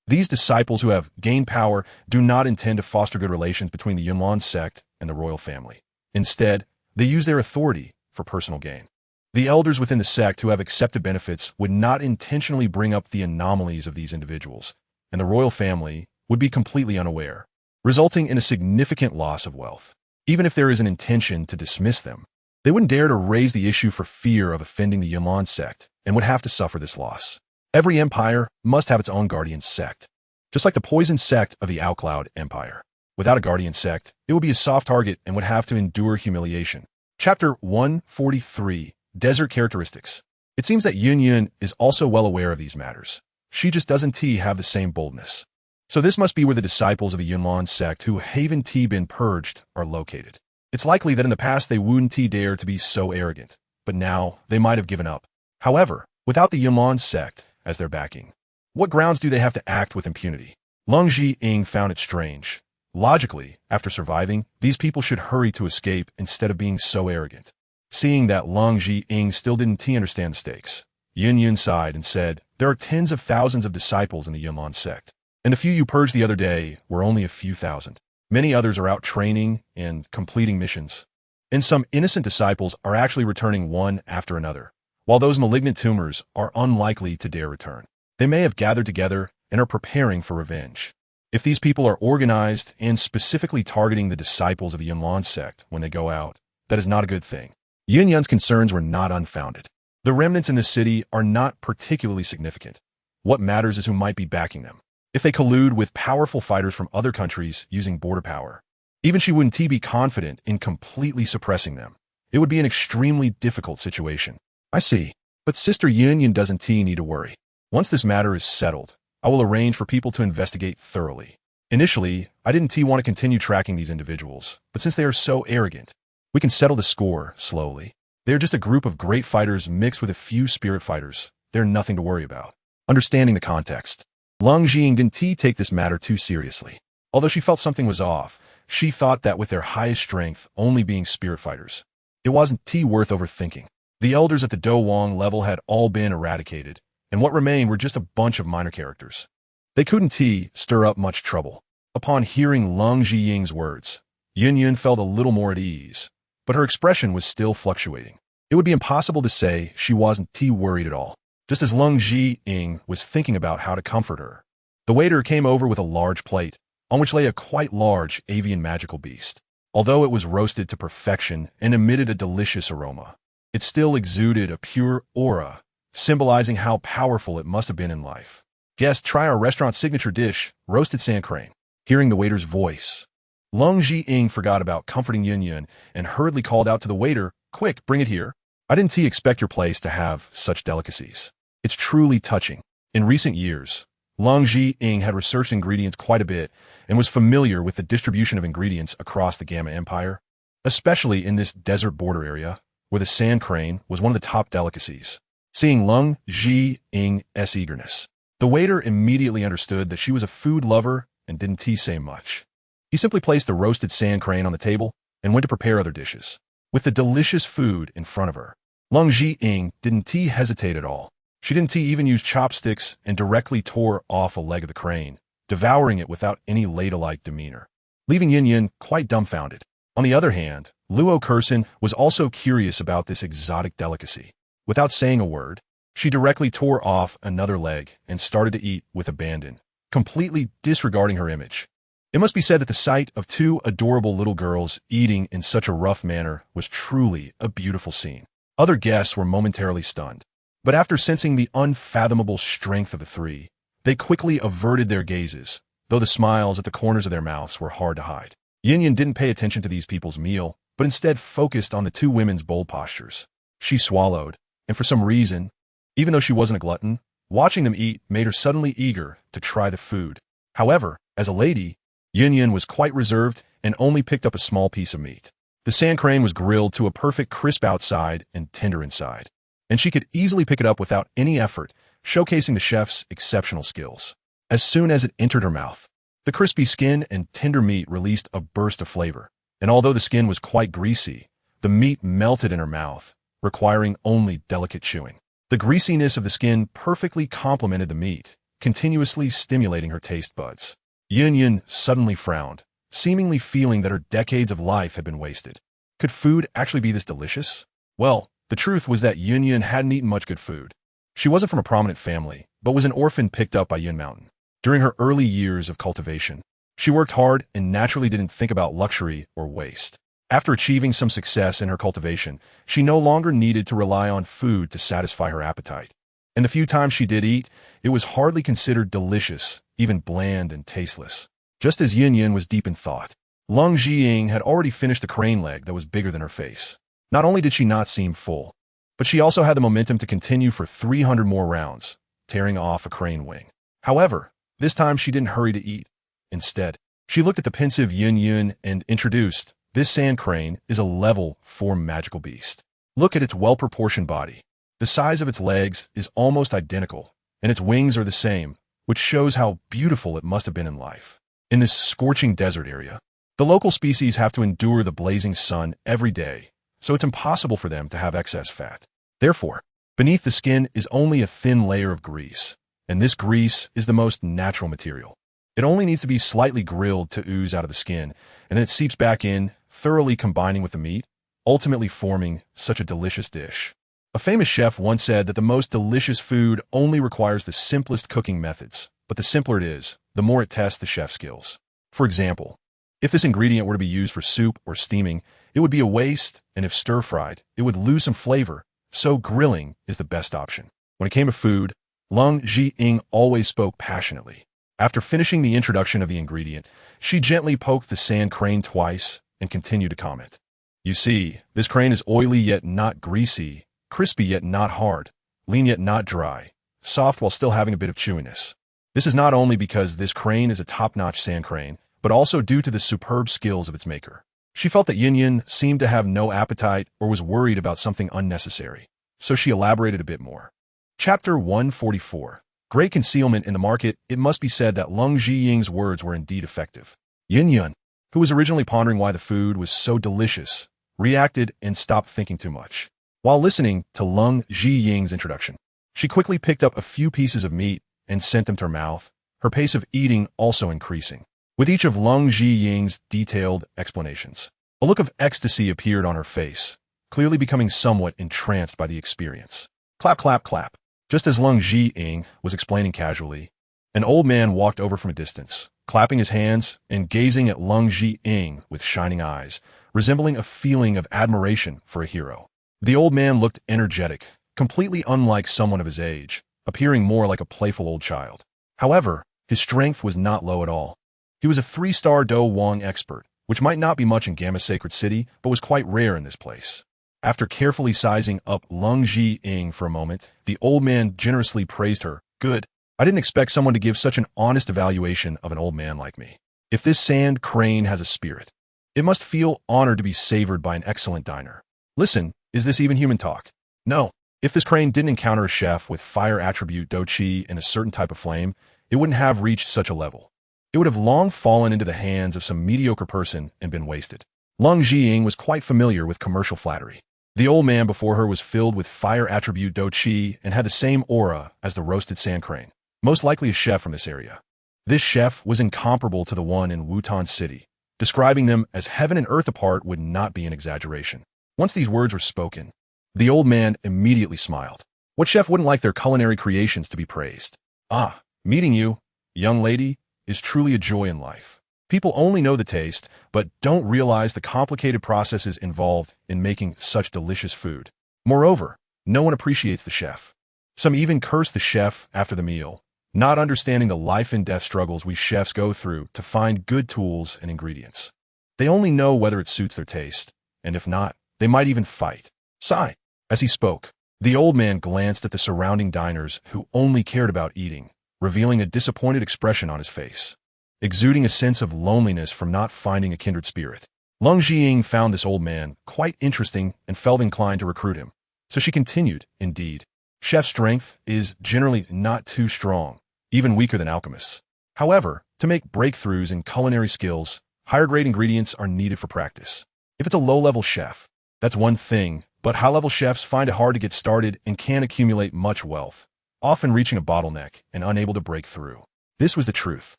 [SPEAKER 1] these disciples who have gained power do not intend to foster good relations between the Yunlan sect and the royal family. Instead, they use their authority for personal gain. The elders within the sect who have accepted benefits would not intentionally bring up the anomalies of these individuals, and the royal family would be completely unaware, resulting in a significant loss of wealth. Even if there is an intention to dismiss them, they wouldn't dare to raise the issue for fear of offending the Yunlan sect and would have to suffer this loss. Every empire must have its own guardian sect, just like the poison sect of the Outcloud Empire. Without a guardian sect, it would be a soft target and would have to endure humiliation. Chapter 143, Desert Characteristics. It seems that Yun is also well aware of these matters. She just doesn't have the same boldness. So this must be where the disciples of the Yunlan sect who haven't been purged are located. It's likely that in the past they wouldn't dare to be so arrogant, but now they might have given up. However, without the Yunlan sect as their backing, what grounds do they have to act with impunity? Leng Zhiying found it strange. Logically, after surviving, these people should hurry to escape instead of being so arrogant. Seeing that Leng Zhiying still didn't understand the stakes, Yun sighed and said, there are tens of thousands of disciples in the Yunlan sect, and the few you purged the other day were only a few thousand. Many others are out training and completing missions, and some innocent disciples are actually returning one after another, while those malignant tumors are unlikely to dare return. They may have gathered together and are preparing for revenge. If these people are organized and specifically targeting the disciples of the Yunlan sect when they go out, that is not a good thing. Yun's concerns were not unfounded. The remnants in this city are not particularly significant. What matters is who might be backing them. If they collude with powerful fighters from other countries using border power, even she wouldn't be confident in completely suppressing them. It would be an extremely difficult situation. I see. But Sister Yun doesn't need to worry. Once this matter is settled, I will arrange for people to investigate thoroughly. Initially, I didn't want to continue tracking these individuals, but since they are so arrogant, we can settle the score slowly. They're just a group of great fighters mixed with a few spirit fighters. They're nothing to worry about. Understanding the context, Leng Zhiying didn't take this matter too seriously. Although she felt something was off, she thought that with their highest strength only being spirit fighters, it wasn't worth overthinking. The elders at the Douluo level had all been eradicated, and what remained were just a bunch of minor characters. They couldn't stir up much trouble. Upon hearing Leng Zhiying's words, Yun felt a little more at ease, but her expression was still fluctuating. It would be impossible to say she wasn't worried at all. Just as Leng Zhiying was thinking about how to comfort her, the waiter came over with a large plate, on which lay a quite large avian magical beast. Although it was roasted to perfection and emitted a delicious aroma, it still exuded a pure aura, symbolizing how powerful it must have been in life. Guests, try our restaurant's signature dish, roasted sand crane. Hearing the waiter's voice, Leng Zhiying forgot about comforting Yun and hurriedly called out to the waiter, quick, bring it here. I didn't expect your place to have such delicacies. It's truly touching. In recent years, Leng Zhiying had researched ingredients quite a bit and was familiar with the distribution of ingredients across the Gamma Empire, especially in this desert border area, where the sand crane was one of the top delicacies. Seeing Leng Zhiying's eagerness, the waiter immediately understood that she was a food lover and didn't say much. He simply placed the roasted sand crane on the table and went to prepare other dishes. With the delicious food in front of her, Leng Zhiying didn't hesitate at all. She didn't even use chopsticks and directly tore off a leg of the crane, devouring it without any ladle-like demeanor, leaving Yin quite dumbfounded. On the other hand, Luo Kursin was also curious about this exotic delicacy. Without saying a word, she directly tore off another leg and started to eat with abandon, completely disregarding her image. It must be said that the sight of two adorable little girls eating in such a rough manner was truly a beautiful scene. Other guests were momentarily stunned, but after sensing the unfathomable strength of the three, they quickly averted their gazes, though the smiles at the corners of their mouths were hard to hide. Yin didn't pay attention to these people's meal, but instead focused on the two women's bold postures. She swallowed, and for some reason, even though she wasn't a glutton, watching them eat made her suddenly eager to try the food. However, as a lady, Yin was quite reserved and only picked up a small piece of meat. The sand crane was grilled to a perfect crisp outside and tender inside, and she could easily pick it up without any effort, showcasing the chef's exceptional skills. As soon as it entered her mouth, the crispy skin and tender meat released a burst of flavor, and although the skin was quite greasy, the meat melted in her mouth, requiring only delicate chewing. The greasiness of the skin perfectly complemented the meat, continuously stimulating her taste buds. Yin suddenly frowned, seemingly feeling that her decades of life had been wasted. Could food actually be this delicious? Well, the truth was that Yin hadn't eaten much good food. She wasn't from a prominent family, but was an orphan picked up by Yin Mountain. During her early years of cultivation, she worked hard and naturally didn't think about luxury or waste. After achieving some success in her cultivation, she no longer needed to rely on food to satisfy her appetite. And the few times she did eat, it was hardly considered delicious, even bland and tasteless. Just as Yin was deep in thought, Leng Zhiying had already finished a crane leg that was bigger than her face. Not only did she not seem full, but she also had the momentum to continue for 300 more rounds, tearing off a crane wing. However, this time she didn't hurry to eat. Instead, she looked at the pensive Yin and introduced, "This sand crane is a level 4 magical beast. Look at its well-proportioned body. The size of its legs is almost identical, and its wings are the same, which shows how beautiful it must have been in life. In this scorching desert area, the local species have to endure the blazing sun every day, so it's impossible for them to have excess fat. Therefore, beneath the skin is only a thin layer of grease, and this grease is the most natural material. It only needs to be slightly grilled to ooze out of the skin, and then it seeps back in, thoroughly combining with the meat, ultimately forming such a delicious dish." A famous chef once said that the most delicious food only requires the simplest cooking methods, but the simpler it is, the more it tests the chef's skills. For example, if this ingredient were to be used for soup or steaming, it would be a waste, and if stir-fried, it would lose some flavor, so grilling is the best option. When it came to food, Leng Zhiying always spoke passionately. After finishing the introduction of the ingredient, she gently poked the sand crane twice and continued to comment. "You see, this crane is oily yet not greasy, crispy yet not hard, lean yet not dry, soft while still having a bit of chewiness. This is not only because this crane is a top-notch sand crane, but also due to the superb skills of its maker." She felt that Yin seemed to have no appetite or was worried about something unnecessary, so she elaborated a bit more. Chapter 144. Great concealment in the market. It must be said that Leng Zhiying's words were indeed effective. Yin, who was originally pondering why the food was so delicious, reacted and stopped thinking too much. While listening to Leng Zhiying's introduction, she quickly picked up a few pieces of meat and sent them to her mouth, her pace of eating also increasing. With each of Leng Zhiying's detailed explanations, a look of ecstasy appeared on her face, clearly becoming somewhat entranced by the experience. Clap, clap, clap. Just as Leng Zhiying was explaining casually, an old man walked over from a distance, clapping his hands and gazing at Leng Zhiying with shining eyes, resembling a feeling of admiration for a hero. The old man looked energetic, completely unlike someone of his age, appearing more like a playful old child. However, his strength was not low at all. He was a 3-star Do Wong expert, which might not be much in Gamma's sacred city, but was quite rare in this place. After carefully sizing up Leng Zhiying for a moment, the old man generously praised her. "Good. I didn't expect someone to give such an honest evaluation of an old man like me. If this sand crane has a spirit, it must feel honored to be savored by an excellent diner. Listen, is this even human talk? No. If this crane didn't encounter a chef with fire attribute Do Chi and a certain type of flame, it wouldn't have reached such a level. it would have long fallen into the hands of some mediocre person and been wasted. Leng Zhiying was quite familiar with commercial flattery. The old man before her was filled with fire attribute Do Qi and had the same aura as the roasted sand crane, most likely a chef from this area. This chef was incomparable to the one in Wutan City. Describing them as heaven and earth apart would not be an exaggeration. Once these words were spoken, the old man immediately smiled. What chef wouldn't like their culinary creations to be praised? Ah, meeting you, young lady, is truly a joy in life. People only know the taste, but don't realize the complicated processes involved in making such delicious food. Moreover, no one appreciates the chef. Some even curse the chef after the meal, not understanding the life and death struggles we chefs go through to find good tools and ingredients. They only know whether it suits their taste, and if not, they might even fight. Sigh. As he spoke, the old man glanced at the surrounding diners who only cared about eating, revealing a disappointed expression on his face, exuding a sense of loneliness from not finding a kindred spirit. Leng Zhiying found this old man quite interesting and felt inclined to recruit him. So she continued, indeed, chef strength is generally not too strong, even weaker than alchemists. However, to make breakthroughs in culinary skills, higher-grade ingredients are needed for practice. If it's a low-level chef, that's one thing, but high-level chefs find it hard to get started and can accumulate much wealth, often reaching a bottleneck and unable to break through. This was the truth.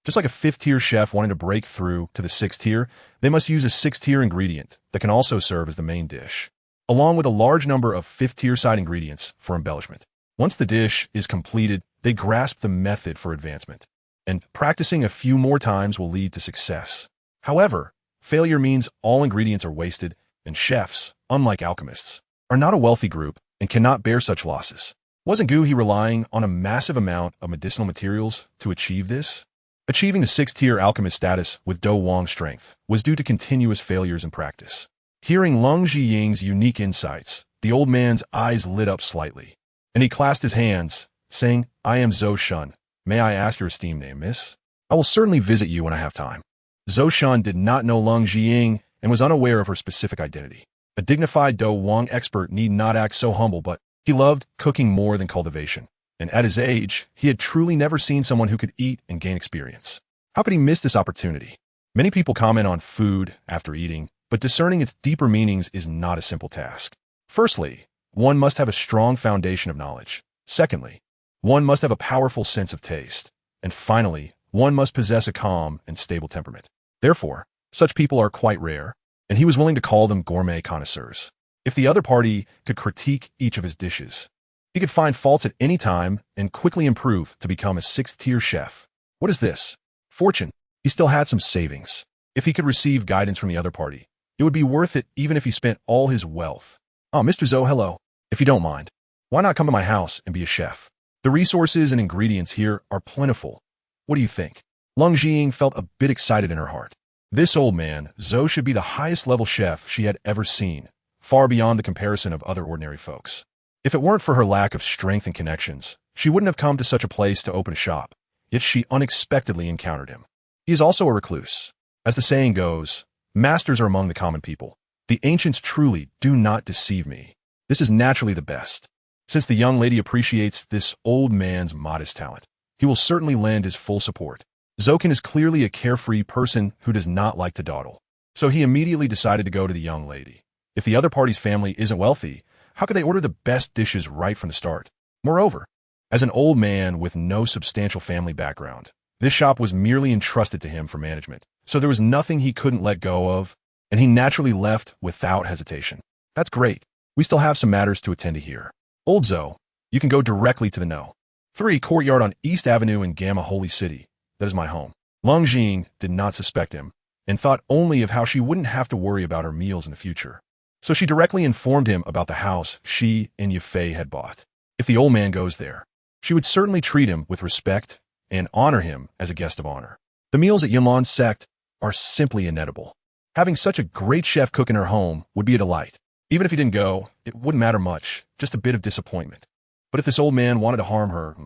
[SPEAKER 1] Just like a 5th-tier chef wanting to break through to the 6th tier, they must use a 6th-tier ingredient that can also serve as the main dish, along with a large number of 5th-tier side ingredients for embellishment. Once the dish is completed, they grasp the method for advancement, and practicing a few more times will lead to success. However, failure means all ingredients are wasted, and chefs, unlike alchemists, are not a wealthy group and cannot bear such losses. Wasn't Gu He relying on a massive amount of medicinal materials to achieve this? Achieving the 6th-tier alchemist status with Do Wang's strength was due to continuous failures in practice. Hearing Leng Zhiying's unique insights, the old man's eyes lit up slightly, and he clasped his hands, saying, I am Zhou Shun. May I ask your esteemed name, miss? I will certainly visit you when I have time. Zhou Shun did not know Leng Zhiying and was unaware of her specific identity. A dignified Do Wang expert need not act so humble, but he loved cooking more than cultivation. And at his age, he had truly never seen someone who could eat and gain experience. How could he miss this opportunity? Many people comment on food after eating, but discerning its deeper meanings is not a simple task. Firstly, one must have a strong foundation of knowledge. Secondly, one must have a powerful sense of taste. And finally, one must possess a calm and stable temperament. Therefore, such people are quite rare, and he was willing to call them gourmet connoisseurs. If the other party could critique each of his dishes, he could find faults at any time and quickly improve to become a 6th-tier chef. What is this? Fortune. He still had some savings. If he could receive guidance from the other party, it would be worth it even if he spent all his wealth. Oh, Mr. Zhou, hello. If you don't mind, why not come to my house and be a chef? The resources and ingredients here are plentiful. What do you think? Leng Zhiying felt a bit excited in her heart. This old man, Zhou, should be the highest-level chef she had ever seen, far beyond the comparison of other ordinary folks. If it weren't for her lack of strength and connections, she wouldn't have come to such a place to open a shop, yet she unexpectedly encountered him. He is also a recluse. As the saying goes, masters are among the common people. The ancients truly do not deceive me. This is naturally the best. Since the young lady appreciates this old man's modest talent, he will certainly lend his full support. Zouken is clearly a carefree person who does not like to dawdle, so he immediately decided to go to the young lady. If the other party's family isn't wealthy, how could they order the best dishes right from the start? Moreover, as an old man with no substantial family background, this shop was merely entrusted to him for management, so there was nothing he couldn't let go of, and he naturally left without hesitation. That's great. We still have some matters to attend to here. Old Zhou, you can go directly to the No. 3 courtyard on East Avenue in Gamma Holy City. That is my home. Leng Zhiying did not suspect him, and thought only of how she wouldn't have to worry about her meals in the future. So she directly informed him about the house she and Yafei had bought. If the old man goes there, she would certainly treat him with respect and honor him as a guest of honor. The meals at Yunlan's sect are simply inedible. Having such a great chef cook in her home would be a delight. Even if he didn't go, it wouldn't matter much, just a bit of disappointment. But if this old man wanted to harm her,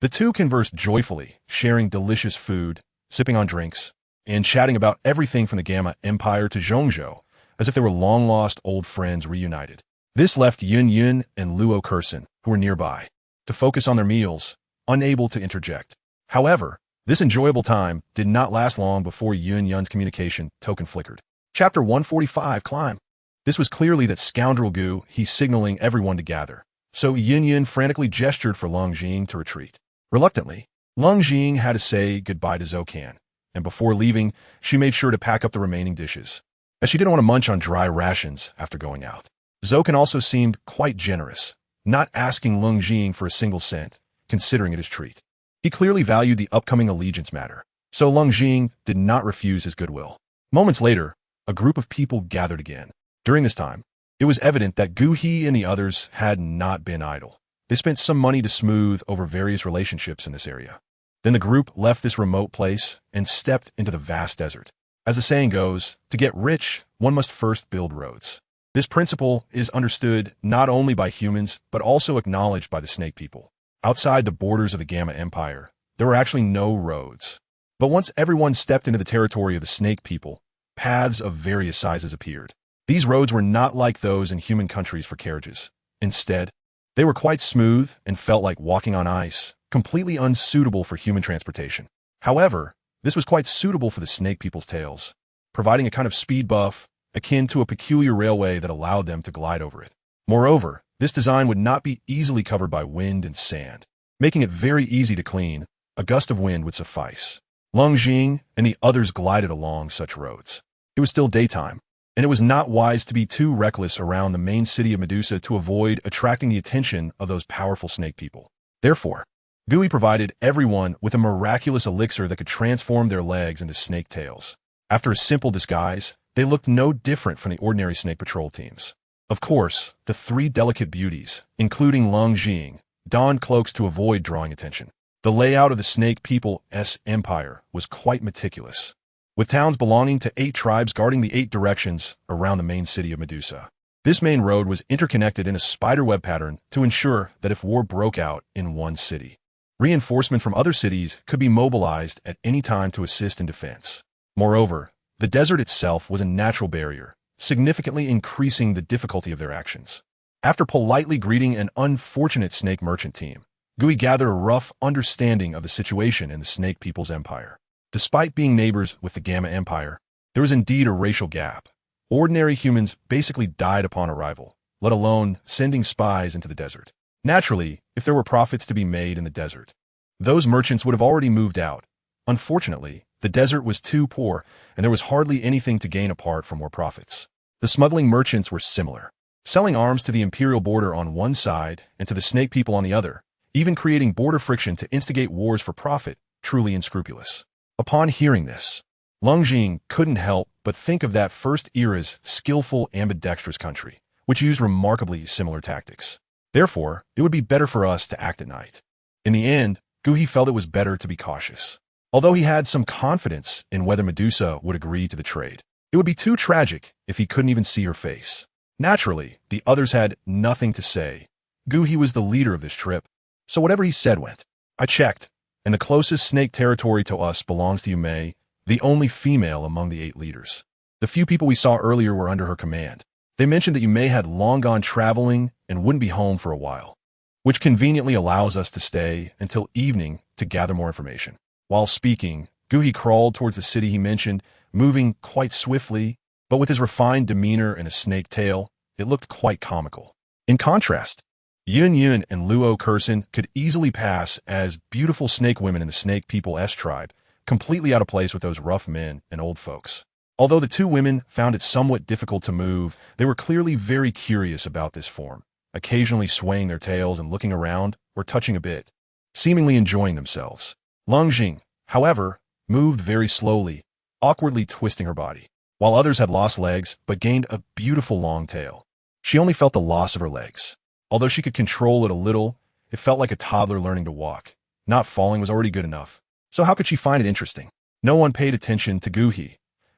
[SPEAKER 1] the two conversed joyfully, sharing delicious food, sipping on drinks, and chatting about everything from the Gamma Empire to Zhongzhou, as if they were long-lost old friends reunited. This left Yun Yun and Luo Kursen, who were nearby, to focus on their meals, unable to interject. However, This enjoyable time did not last long before Yun Yun's communication token flickered. Chapter 145, Climb. This was clearly that scoundrel Gu he signaling everyone to gather. So Yun Yun frantically gestured for Leng Jing to retreat. Reluctantly, Leng Jing had to say goodbye to Zoukan, and before leaving, she made sure to pack up the remaining dishes, as she didn't want to munch on dry rations after going out. Zoukan also seemed quite generous, not asking Leng Jing for a single cent, considering it his treat. He clearly valued the upcoming allegiance matter, so Leng Jing did not refuse his goodwill. Moments later, a group of people gathered again. During this time, it was evident that Gu He and the others had not been idle. They spent some money to smooth over various relationships in this area. Then the group left this remote place and stepped into the vast desert. As the saying goes, to get rich, one must first build roads. This principle is understood not only by humans, but also acknowledged by the snake people. Outside the borders of the Gamma Empire, there were actually no roads. But once everyone stepped into the territory of the snake people, paths of various sizes appeared. These roads were not like those in human countries for carriages. Instead, they were quite smooth and felt like walking on ice, completely unsuitable for human transportation. However, this was quite suitable for the snake people's tails, providing a kind of speed buff akin to a peculiar railway that allowed them to glide over it. Moreover, this design would not be easily covered by wind and sand, making it very easy to clean. A gust of wind would suffice. Leng Jing and the others glided along such roads. It was still daytime, and it was not wise to be too reckless around the main city of Medusa to avoid attracting the attention of those powerful snake people. Therefore, Gui provided everyone with a miraculous elixir that could transform their legs into snake tails. After a simple disguise, they looked no different from the ordinary snake patrol teams. Of course, the three delicate beauties, including Leng Jing, donned cloaks to avoid drawing attention. The layout of the snake people's empire was quite meticulous, with towns belonging to 8 tribes guarding the 8 directions around the main city of Medusa. This main road was interconnected in a spiderweb pattern to ensure that if war broke out in one city, reinforcement from other cities could be mobilized at any time to assist in defense. Moreover, the desert itself was a natural barrier, significantly increasing the difficulty of their actions. After politely greeting an unfortunate snake merchant team, Gui gathered a rough understanding of the situation in the snake people's empire. Despite being neighbors with the Gamma Empire, there was indeed a racial gap. Ordinary humans basically died upon arrival, let alone sending spies into the desert. Naturally, if there were profits to be made in the desert, those merchants would have already moved out. Unfortunately, the desert was too poor, and there was hardly anything to gain apart from more profits. The smuggling merchants were similar, selling arms to the imperial border on one side and to the snake people on the other, even creating border friction to instigate wars for profit, truly unscrupulous. Upon hearing this, Leng Jing couldn't help but think of that first era's skillful ambidextrous country, which used remarkably similar tactics. Therefore, it would be better for us to act at night. In the end, Guhi felt it was better to be cautious. Although he had some confidence in whether Medusa would agree to the trade, it would be too tragic if he couldn't even see her face. Naturally, the others had nothing to say. Guhi was the leader of this trip, so whatever he said went. I checked, and the closest snake territory to us belongs to Yume, the only female among the 8 leaders. The few people we saw earlier were under her command. They mentioned that Yume had long gone traveling and wouldn't be home for a while, which conveniently allows us to stay until evening to gather more information. While speaking, Guhi crawled towards the city he mentioned, moving quite swiftly, but with his refined demeanor and a snake tail, it looked quite comical. In contrast, Yun Yun and Luo Kursin could easily pass as beautiful snake women in the snake people's tribe, completely out of place with those rough men and old folks. Although the 2 women found it somewhat difficult to move, they were clearly very curious about this form, occasionally swaying their tails and looking around or touching a bit, seemingly enjoying themselves. Leng Jing, however, moved very slowly, awkwardly twisting her body, while others had lost legs but gained a beautiful long tail. She only felt the loss of her legs. Although she could control it a little, it felt like a toddler learning to walk. Not falling was already good enough. So how could she find it interesting? No one paid attention to Guhi.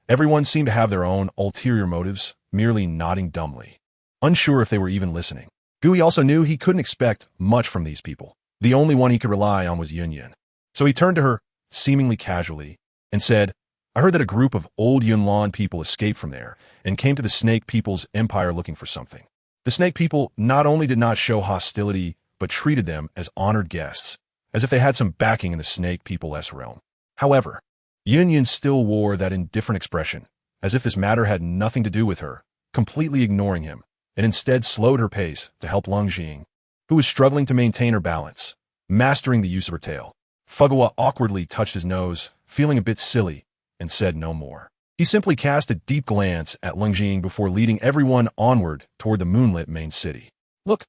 [SPEAKER 1] Everyone seemed to have their own ulterior motives, merely nodding dumbly, unsure if they were even listening. Guhi also knew he couldn't expect much from these people. The only one he could rely on was Yun Yun. So he turned to her, seemingly casually, and said, I heard that a group of old Yunlan people escaped from there and came to the snake people's empire looking for something. The snake people not only did not show hostility, but treated them as honored guests, as if they had some backing in the snake people's realm. However, Yin still wore that indifferent expression, as if this matter had nothing to do with her, completely ignoring him, and instead slowed her pace to help Leng, who was struggling to maintain her balance, mastering the use of her tail. Fugua awkwardly touched his nose, feeling a bit silly, and said no more. He simply cast a deep glance at Leng before leading everyone onward toward the moonlit main city. Look,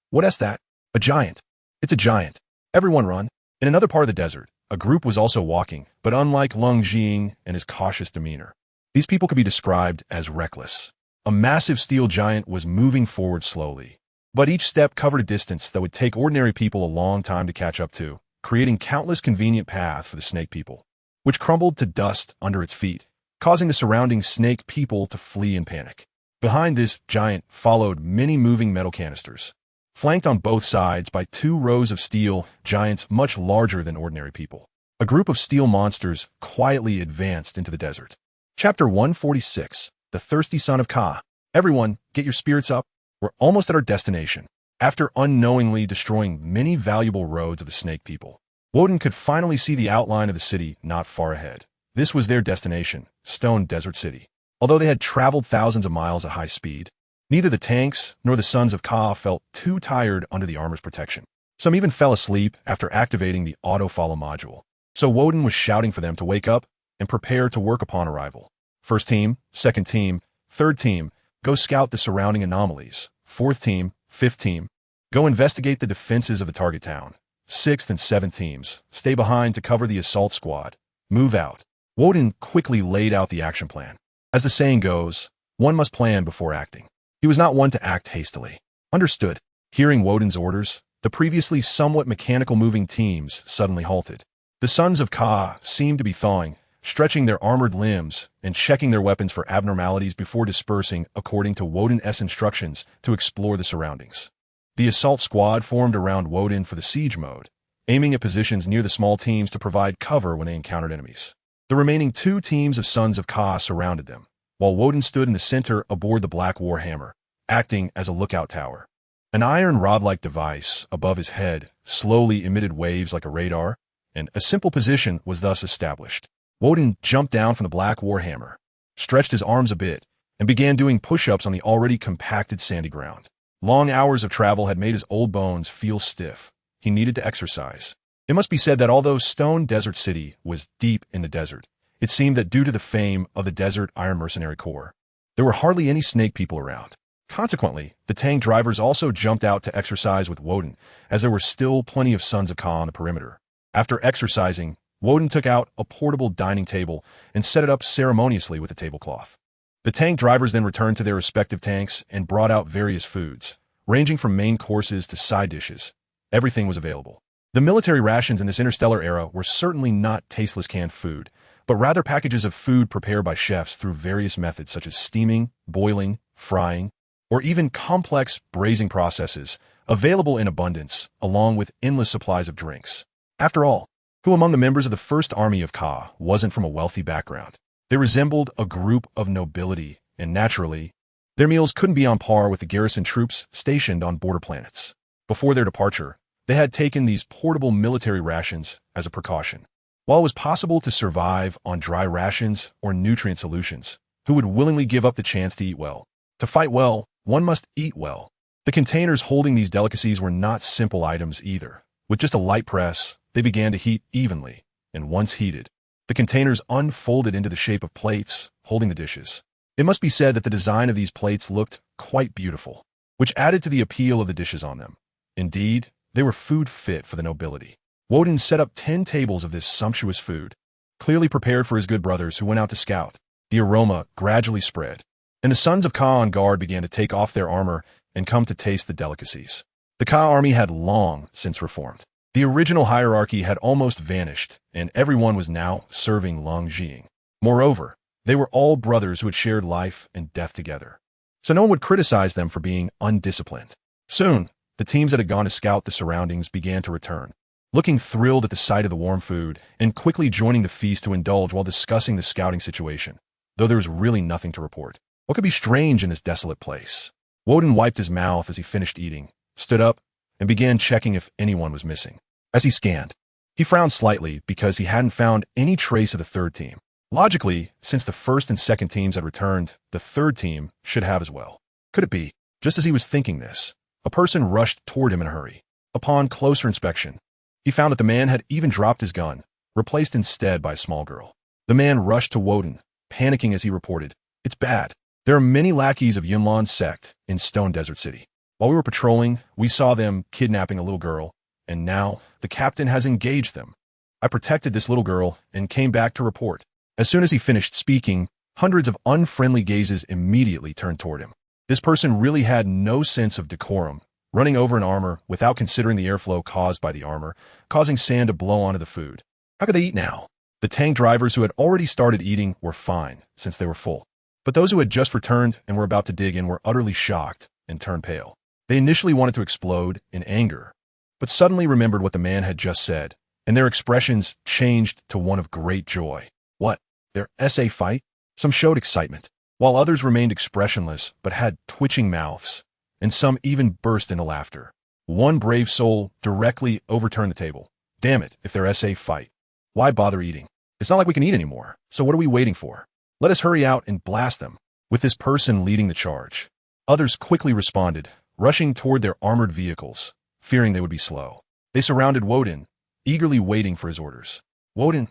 [SPEAKER 1] what's that? A giant. It's a giant. Everyone run. In another part of the desert, a group was also walking, but unlike Leng and his cautious demeanor, these people could be described as reckless. A massive steel giant was moving forward slowly, but each step covered a distance that would take ordinary people a long time to catch up to, creating countless convenient paths for the snake people, which crumbled to dust under its feet, causing the surrounding snake people to flee in panic. Behind this giant followed many moving metal canisters, flanked on both sides by 2 rows of steel giants much larger than ordinary people. A group of steel monsters quietly advanced into the desert. Chapter 146, The Thirsty Son of Ka. Everyone, get your spirits up. We're almost at our destination. After unknowingly destroying many valuable roads of the snake people, Woden could finally see the outline of the city not far ahead. This was their destination, Stone Desert City. Although they had traveled thousands of miles at high speed, neither the tanks nor the Sons of Ka felt too tired under the armor's protection. Some even fell asleep after activating the auto-follow module. So Woden was shouting for them to wake up and prepare to work upon arrival. First team, second team, third team, go scout the surrounding anomalies. Fourth team, fifth team, go investigate the defenses of the target town. Sixth and seventh teams, stay behind to cover the assault squad. Move out. Woden quickly laid out the action plan. As the saying goes, one must plan before acting. He was not one to act hastily. Understood. Hearing Woden's orders, the previously somewhat mechanical moving teams suddenly halted. The Sons of Ka seemed to be thawing, stretching their armored limbs and checking their weapons for abnormalities before dispersing according to Woden's instructions to explore the surroundings. The assault squad formed around Woden for the siege mode, aiming at positions near the small teams to provide cover when they encountered enemies. The remaining 2 teams of Sons of Ka surrounded them, while Woden stood in the center aboard the Black Warhammer, acting as a lookout tower. An iron rod-like device above his head slowly emitted waves like a radar, and a simple position was thus established. Woden jumped down from the Black Warhammer, stretched his arms a bit, and began doing push-ups on the already compacted sandy ground. Long hours of travel had made his old bones feel stiff. He needed to exercise. It must be said that although Stone Desert City was deep in the desert, it seemed that due to the fame of the Desert Iron Mercenary Corps, there were hardly any snake people around. Consequently, the tank drivers also jumped out to exercise with Woden, as there were still plenty of Sons of Ka on the perimeter. After exercising, Woden took out a portable dining table and set it up ceremoniously with a tablecloth. The tank drivers then returned to their respective tanks and brought out various foods, ranging from main courses to side dishes. Everything was available. The military rations in this interstellar era were certainly not tasteless canned food, but rather packages of food prepared by chefs through various methods such as steaming, boiling, frying, or even complex braising processes, available in abundance, along with endless supplies of drinks. After all, who among the members of the First Army of Ka wasn't from a wealthy background? They resembled a group of nobility, and naturally, their meals couldn't be on par with the garrison troops stationed on border planets. Before their departure, they had taken these portable military rations as a precaution. While it was possible to survive on dry rations or nutrient solutions, who would willingly give up the chance to eat well? To fight well, one must eat well. The containers holding these delicacies were not simple items either. With just a light press, they began to heat evenly, and once heated, the containers unfolded into the shape of plates holding the dishes. It must be said that the design of these plates looked quite beautiful, which added to the appeal of the dishes on them. Indeed, they were food fit for the nobility. Woden set up 10 tables of this sumptuous food, clearly prepared for his good brothers who went out to scout. The aroma gradually spread, and the Sons of Ka on guard began to take off their armor and come to taste the delicacies. The Ka army had long since reformed. The original hierarchy had almost vanished, and everyone was now serving Leng. Moreover, they were all brothers who had shared life and death together, so no one would criticize them for being undisciplined. Soon, the teams that had gone to scout the surroundings began to return, looking thrilled at the sight of the warm food and quickly joining the feast to indulge while discussing the scouting situation, though there was really nothing to report. What could be strange in this desolate place? Woden wiped his mouth as he finished eating, stood up, and began checking if anyone was missing. As he scanned, He frowned slightly because he hadn't found any trace of the third team. Logically, since the first and second teams had returned, the third team should have as well. Could it be? Just as he was thinking this, a person rushed toward him in a hurry. Upon closer inspection, he found that the man had even dropped his gun, replaced instead by a small girl. The man rushed to Woden, panicking as he reported, "It's bad. There are many lackeys of Yunlan's sect in Stone Desert City. While we were patrolling, we saw them kidnapping a little girl, and now the captain has engaged them. I protected this little girl and came back to report." As soon as he finished speaking, hundreds of unfriendly gazes immediately turned toward him. This person really had no sense of decorum, running over an armor without considering the airflow caused by the armor, causing sand to blow onto the food. How could they eat now? The tank drivers who had already started eating were fine, since they were full. But those who had just returned and were about to dig in were utterly shocked and turned pale. They initially wanted to explode in anger, but suddenly remembered what the man had just said, and their expressions changed to one of great joy. What? Their SA fight? Some showed excitement, while others remained expressionless but had twitching mouths, and some even burst into laughter. One brave soul directly overturned the table. Damn it, if they're SA fight, why bother eating? It's not like we can eat anymore, so what are we waiting for? Let us hurry out and blast them, with this person leading the charge. Others quickly responded, rushing toward their armored vehicles, fearing they would be slow. They surrounded Woden, eagerly waiting for his orders. Woden,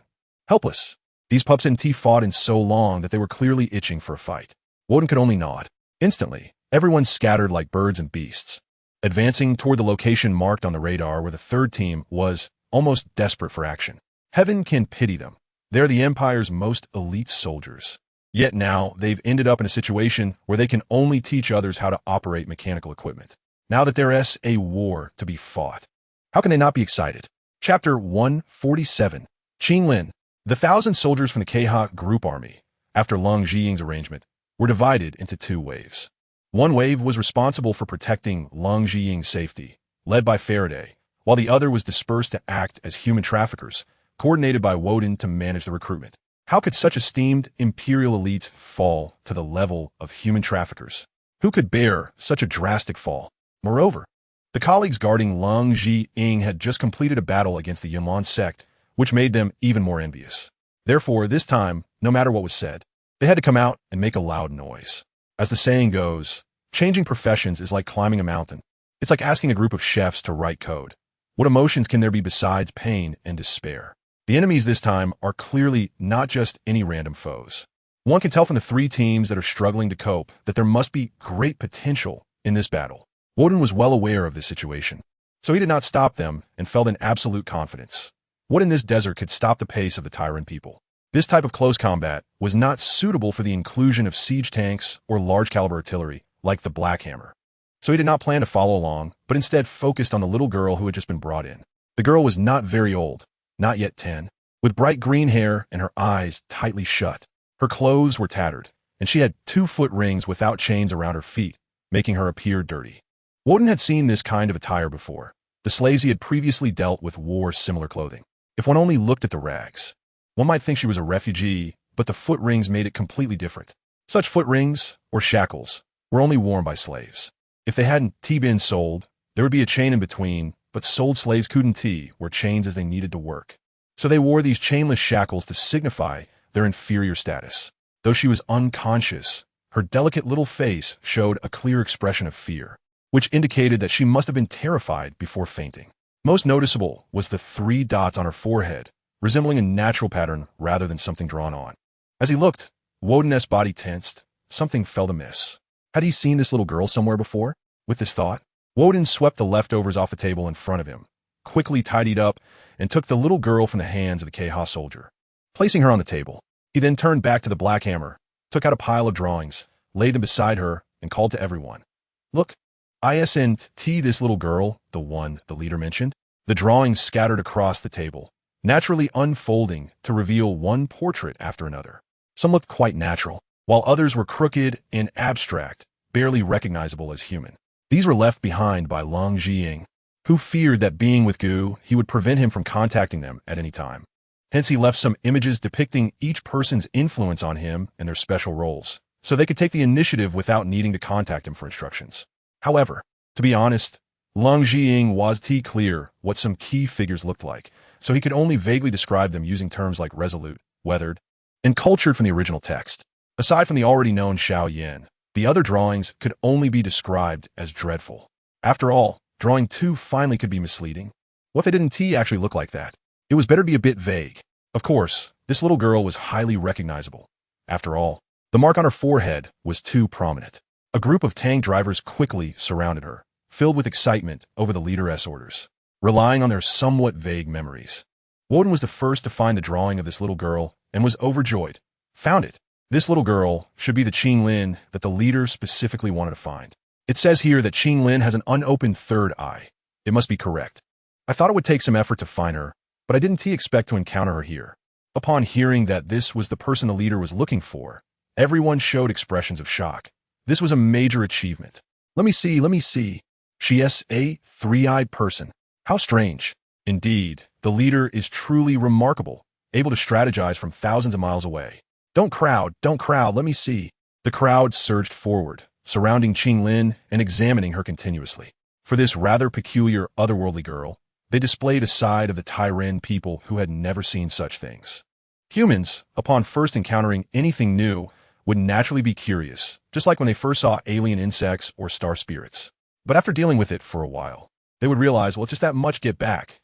[SPEAKER 1] help us. These pups and T fought in so long that they were clearly itching for a fight. Woden could only nod. Instantly, everyone scattered like birds and beasts, advancing toward the location marked on the radar where the third team was, almost desperate for action. Heaven can pity them. They're the Empire's most elite soldiers. Yet now, they've ended up in a situation where they can only teach others how to operate mechanical equipment. Now that there's a war to be fought, how can they not be excited? Chapter 147. Qinglin. The 1,000 soldiers from the Keha Group Army, after Leng Zhiying's arrangement, were divided into two waves. One wave was responsible for protecting Leng Zhiying's safety, led by Faraday, while the other was dispersed to act as human traffickers, coordinated by Woden to manage the recruitment. How could such esteemed imperial elites fall to the level of human traffickers? Who could bear such a drastic fall? Moreover, the colleagues guarding Leng Zhiying had just completed a battle against the Yunlan sect, which made them even more envious. Therefore, this time, no matter what was said, they had to come out and make a loud noise. As the saying goes, changing professions is like climbing a mountain. It's like asking a group of chefs to write code. What emotions can there be besides pain and despair? The enemies this time are clearly not just any random foes. One can tell from the three teams that are struggling to cope that there must be great potential in this battle. Woden was well aware of this situation, so he did not stop them and felt in absolute confidence. What in this desert could stop the pace of the Tyrant people? This type of close combat was not suitable for the inclusion of siege tanks or large-caliber artillery, like the Black Hammer. So he did not plan to follow along, but instead focused on the little girl who had just been brought in. The girl was not very old, not yet 10, with bright green hair and her eyes tightly shut. Her clothes were tattered, and she had 2-foot rings without chains around her feet, making her appear dirty. Woden had seen this kind of attire before. The slaves he had previously dealt with wore similar clothing. If one only looked at the rags, one might think she was a refugee, but the foot rings made it completely different. Such foot rings, or shackles, were only worn by slaves. If they hadn't been sold, there would be a chain in between, but sold slaves couldn't wear chains as they needed to work. So they wore these chainless shackles to signify their inferior status. Though she was unconscious, her delicate little face showed a clear expression of fear, which indicated that she must have been terrified before fainting. Most noticeable was the 3 dots on her forehead, resembling a natural pattern rather than something drawn on. As he looked, Woden's body tensed. Something felt amiss. Had he seen this little girl somewhere before? With this thought, Woden swept the leftovers off the table in front of him, quickly tidied up, and took the little girl from the hands of the Keha soldier. Placing her on the table, he then turned back to the Black Hammer, took out a pile of drawings, laid them beside her, and called to everyone. Look, ISNT this little girl, the one the leader mentioned. The drawings scattered across the table, naturally unfolding to reveal one portrait after another. Some looked quite natural, while others were crooked and abstract, barely recognizable as human. These were left behind by Leng Zhiying, who feared that being with Gu, he would prevent him from contacting them at any time. Hence he left some images depicting each person's influence on him and their special roles, so they could take the initiative without needing to contact him for instructions. However, to be honest, Leng Zhiying was clear what some key figures looked like, so he could only vaguely describe them using terms like resolute, weathered, and cultured from the original text. Aside from the already known Xiao Yin, the other drawings could only be described as dreadful. After all, drawing 2 finally could be misleading. What if they didn't actually look like that? It was better to be a bit vague. Of course, this little girl was highly recognizable. After all, the mark on her forehead was too prominent. A group of tank drivers quickly surrounded her, filled with excitement over the leader's orders, relying on their somewhat vague memories. Woden was the first to find the drawing of this little girl and was overjoyed. Found it. This little girl should be the Qinglin that the leader specifically wanted to find. It says here that Qinglin has an unopened third eye. It must be correct. I thought it would take some effort to find her, but I didn't expect to encounter her here. Upon hearing that this was the person the leader was looking for, everyone showed expressions of shock. This was a major achievement. Let me see. She is a 3-eyed person. How strange. Indeed, the leader is truly remarkable, able to strategize from thousands of miles away. Don't crowd, let me see. The crowd surged forward, surrounding Qinglin and examining her continuously. For this rather peculiar otherworldly girl, they displayed a side of the Tyran people who had never seen such things. Humans, upon first encountering anything new, would naturally be curious, just like when they first saw alien insects or star spirits. But after dealing with it for a while, they would realize, well, it's just that much. Get back.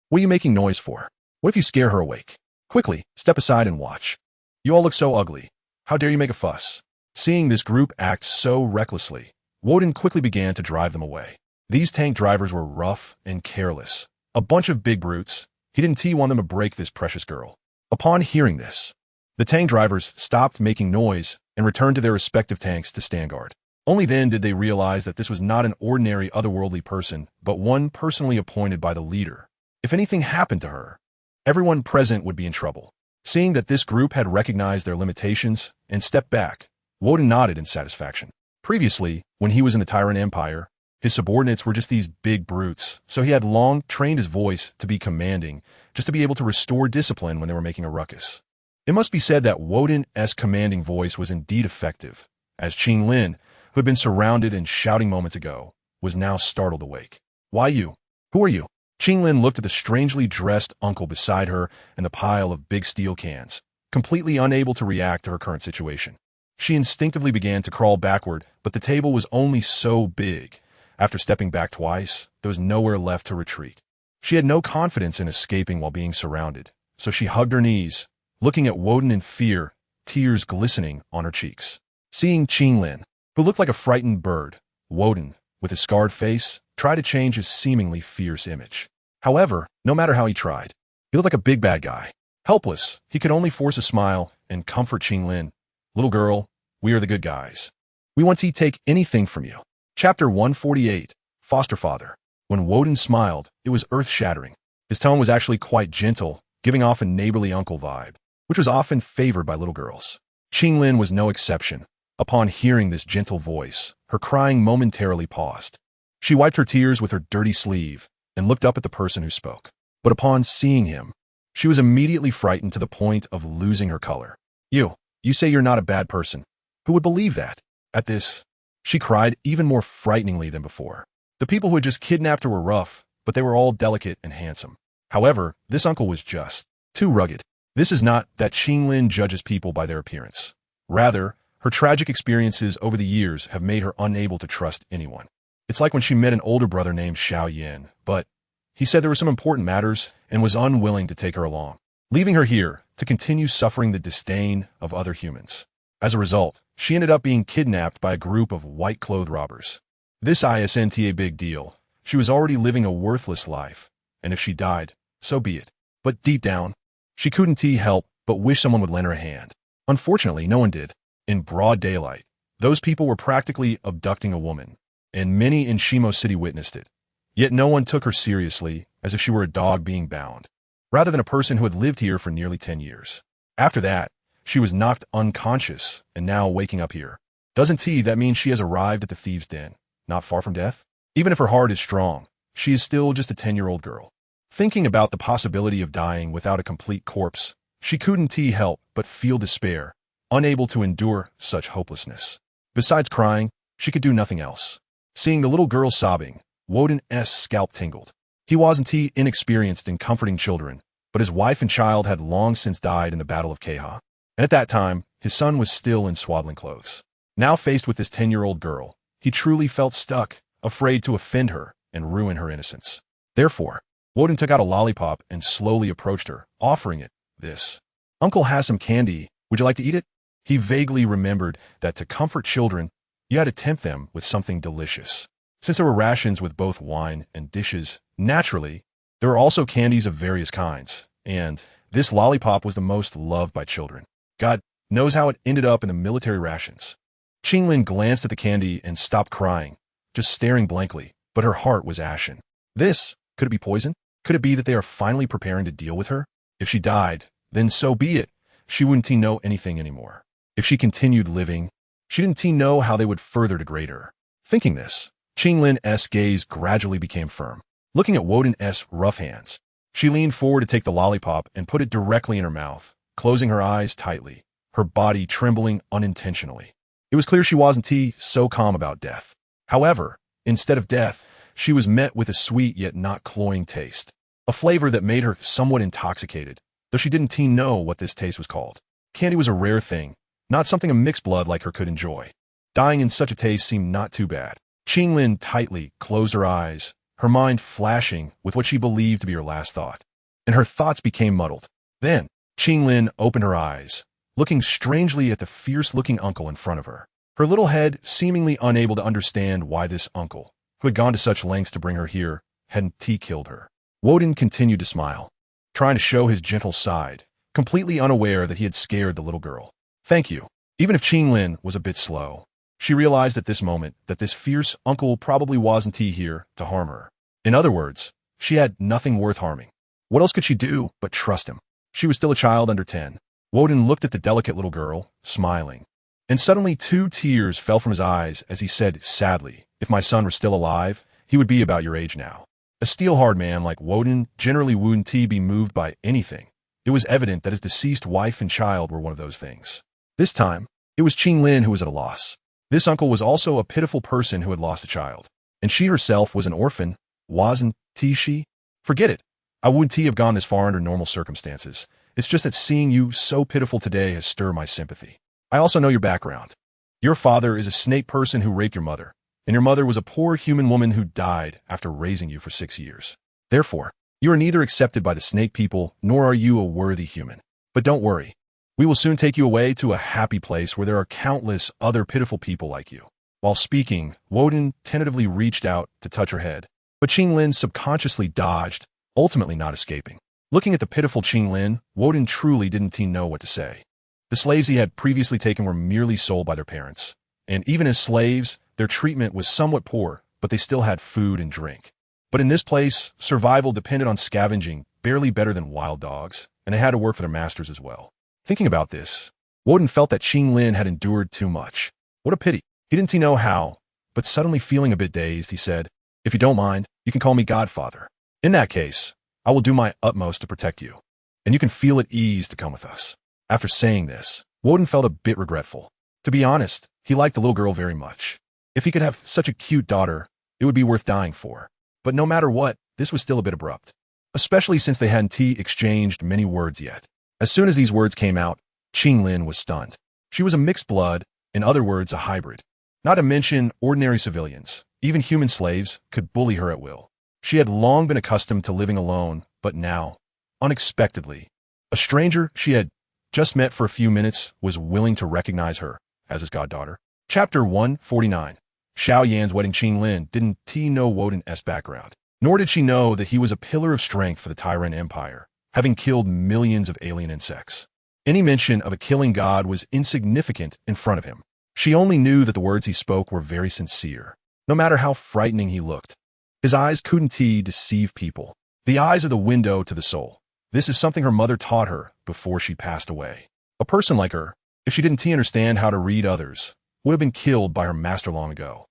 [SPEAKER 1] What are you making noise for? What if you scare her awake? Quickly, step aside and watch. You all look so ugly. How dare you make a fuss? Seeing this group act so recklessly, Woden quickly began to drive them away. These tank drivers were rough and careless. A bunch of big brutes. He didn't want them to break this precious girl. Upon hearing this, the tank drivers stopped making noise and returned to their respective tanks to stand guard. Only then did they realize that this was not an ordinary otherworldly person, but one personally appointed by the leader. If anything happened to her, everyone present would be in trouble. Seeing that this group had recognized their limitations and stepped back, Woden nodded in satisfaction. Previously, when he was in the Tyrant Empire, his subordinates were just these big brutes, so he had long trained his voice to be commanding, just to be able to restore discipline when they were making a ruckus. It must be said that Woden's commanding voice was indeed effective, as Qinglin, who had been surrounded and shouting moments ago, was now startled awake. Why you? Who are you? Qinglin looked at the strangely dressed uncle beside her and the pile of big steel cans, completely unable to react to her current situation. She instinctively began to crawl backward, but the table was only so big. After stepping back twice, there was nowhere left to retreat. She had no confidence in escaping while being surrounded, so she hugged her knees, looking at Woden in fear, tears glistening on her cheeks. Seeing Qinglin, who looked like a frightened bird, Woden, with his scarred face, tried to change his seemingly fierce image. However, no matter how he tried, he looked like a big bad guy. Helpless, he could only force a smile and comfort Qinglin. Little girl, we are the good guys. We won't take anything from you. Chapter 148, Foster Father. When Woden smiled, it was earth-shattering. His tone was actually quite gentle, giving off a neighborly uncle vibe, which was often favored by little girls. Qinglin was no exception. Upon hearing this gentle voice, her crying momentarily paused. She wiped her tears with her dirty sleeve and looked up at the person who spoke. But upon seeing him, she was immediately frightened to the point of losing her color. You say you're not a bad person. Who would believe that? At this, she cried even more frighteningly than before. The people who had just kidnapped her were rough, but they were all delicate and handsome. However, this uncle was just too rugged. This is not that Qinglin judges people by their appearance. Rather, her tragic experiences over the years have made her unable to trust anyone. It's like when she met an older brother named Xiao Yin, but he said there were some important matters and was unwilling to take her along, leaving her here to continue suffering the disdain of other humans. As a result, she ended up being kidnapped by a group of white-clothed robbers. This isn't a big deal. She was already living a worthless life, and if she died, so be it. But deep down, she couldn't help but wish someone would lend her a hand. Unfortunately, no one did. In broad daylight, those people were practically abducting a woman, and many in Shimo City witnessed it. Yet no one took her seriously, as if she were a dog being bound, rather than a person who had lived here for nearly 10 years. After that, she was knocked unconscious and now waking up here. Doesn't that mean she has arrived at the thieves' den, not far from death? Even if her heart is strong, she is still just a 10-year-old girl. Thinking about the possibility of dying without a complete corpse, she couldn't help but feel despair, unable to endure such hopelessness. Besides crying, she could do nothing else. Seeing the little girl sobbing, Woden's scalp tingled. He wasn't inexperienced in comforting children, but his wife and child had long since died in the Battle of Keha, and at that time, his son was still in swaddling clothes. Now faced with this 10-year-old girl, he truly felt stuck, afraid to offend her and ruin her innocence. Therefore, Woden took out a lollipop and slowly approached her, offering it. This. Uncle has some candy. Would you like to eat it? He vaguely remembered that to comfort children, you had to tempt them with something delicious. Since there were rations with both wine and dishes, naturally, there were also candies of various kinds, and this lollipop was the most loved by children. God knows how it ended up in the military rations. Qinglin glanced at the candy and stopped crying, just staring blankly, but her heart was ashen. Could it be poison? Could it be that they are finally preparing to deal with her? If she died, then so be it. She wouldn't know anything anymore. If she continued living, she didn't know how they would further degrade her. Thinking this, Qinglin's gaze gradually became firm. Looking at Woden's rough hands, she leaned forward to take the lollipop and put it directly in her mouth, closing her eyes tightly, her body trembling unintentionally. It was clear she wasn't so calm about death. However, instead of death, she was met with a sweet yet not cloying taste, a flavor that made her somewhat intoxicated, though she didn't know what this taste was called. Candy was a rare thing, not something a mixed blood like her could enjoy. Dying in such a taste seemed not too bad. Qinglin tightly closed her eyes, her mind flashing with what she believed to be her last thought, and her thoughts became muddled. Then, Qinglin opened her eyes, looking strangely at the fierce-looking uncle in front of her, her little head seemingly unable to understand why this uncle, who had gone to such lengths to bring her here, hadn't killed her. Woden continued to smile, trying to show his gentle side, completely unaware that he had scared the little girl. Thank you. Even if Qinglin was a bit slow, she realized at this moment that this fierce uncle probably wasn't here to harm her. In other words, she had nothing worth harming. What else could she do but trust him? She was still a child under 10. Woden looked at the delicate little girl, smiling. And suddenly 2 tears fell from his eyes as he said sadly, if my son were still alive, he would be about your age now. A steel-hard man like Woden generally wouldn't be moved by anything. It was evident that his deceased wife and child were one of those things. This time, it was Qinglin who was at a loss. This uncle was also a pitiful person who had lost a child. And she herself was an orphan, wasn't she? Forget it. I wouldn't have gone this far under normal circumstances. It's just that seeing you so pitiful today has stirred my sympathy. I also know your background. Your father is a snake person who raped your mother, and your mother was a poor human woman who died after raising you for 6 years. Therefore, you are neither accepted by the snake people, nor are you a worthy human. But don't worry. We will soon take you away to a happy place where there are countless other pitiful people like you. While speaking, Woden tentatively reached out to touch her head, but Qinglin subconsciously dodged, ultimately not escaping. Looking at the pitiful Qinglin, Woden truly didn't know what to say. The slaves he had previously taken were merely sold by their parents, and even as slaves, their treatment was somewhat poor, but they still had food and drink. But in this place, survival depended on scavenging, barely better than wild dogs, and they had to work for their masters as well. Thinking about this, Woden felt that Qinglin had endured too much. What a pity. He didn't know how, but suddenly feeling a bit dazed, he said, if you don't mind, you can call me Godfather. In that case, I will do my utmost to protect you, and you can feel at ease to come with us. After saying this, Woden felt a bit regretful. To be honest, he liked the little girl very much. If he could have such a cute daughter, it would be worth dying for. But no matter what, this was still a bit abrupt, especially since they hadn't exchanged many words yet. As soon as these words came out, Qinglin was stunned. She was a mixed blood, in other words, a hybrid. Not to mention ordinary civilians, even human slaves, could bully her at will. She had long been accustomed to living alone, but now, unexpectedly, a stranger she had just met for a few minutes was willing to recognize her as his goddaughter. Chapter 149. Xiao Yan's wedding. Qinglin didn't know Woden's background, nor did she know that he was a pillar of strength for the Tyrant Empire, having killed millions of alien insects. Any mention of a killing god was insignificant in front of him. She only knew that the words he spoke were very sincere, no matter how frightening he looked. His eyes couldn't deceive people. The eyes are the window to the soul. This is something her mother taught her before she passed away. A person like her, if she didn't understand how to read others, would have been killed by her master long ago.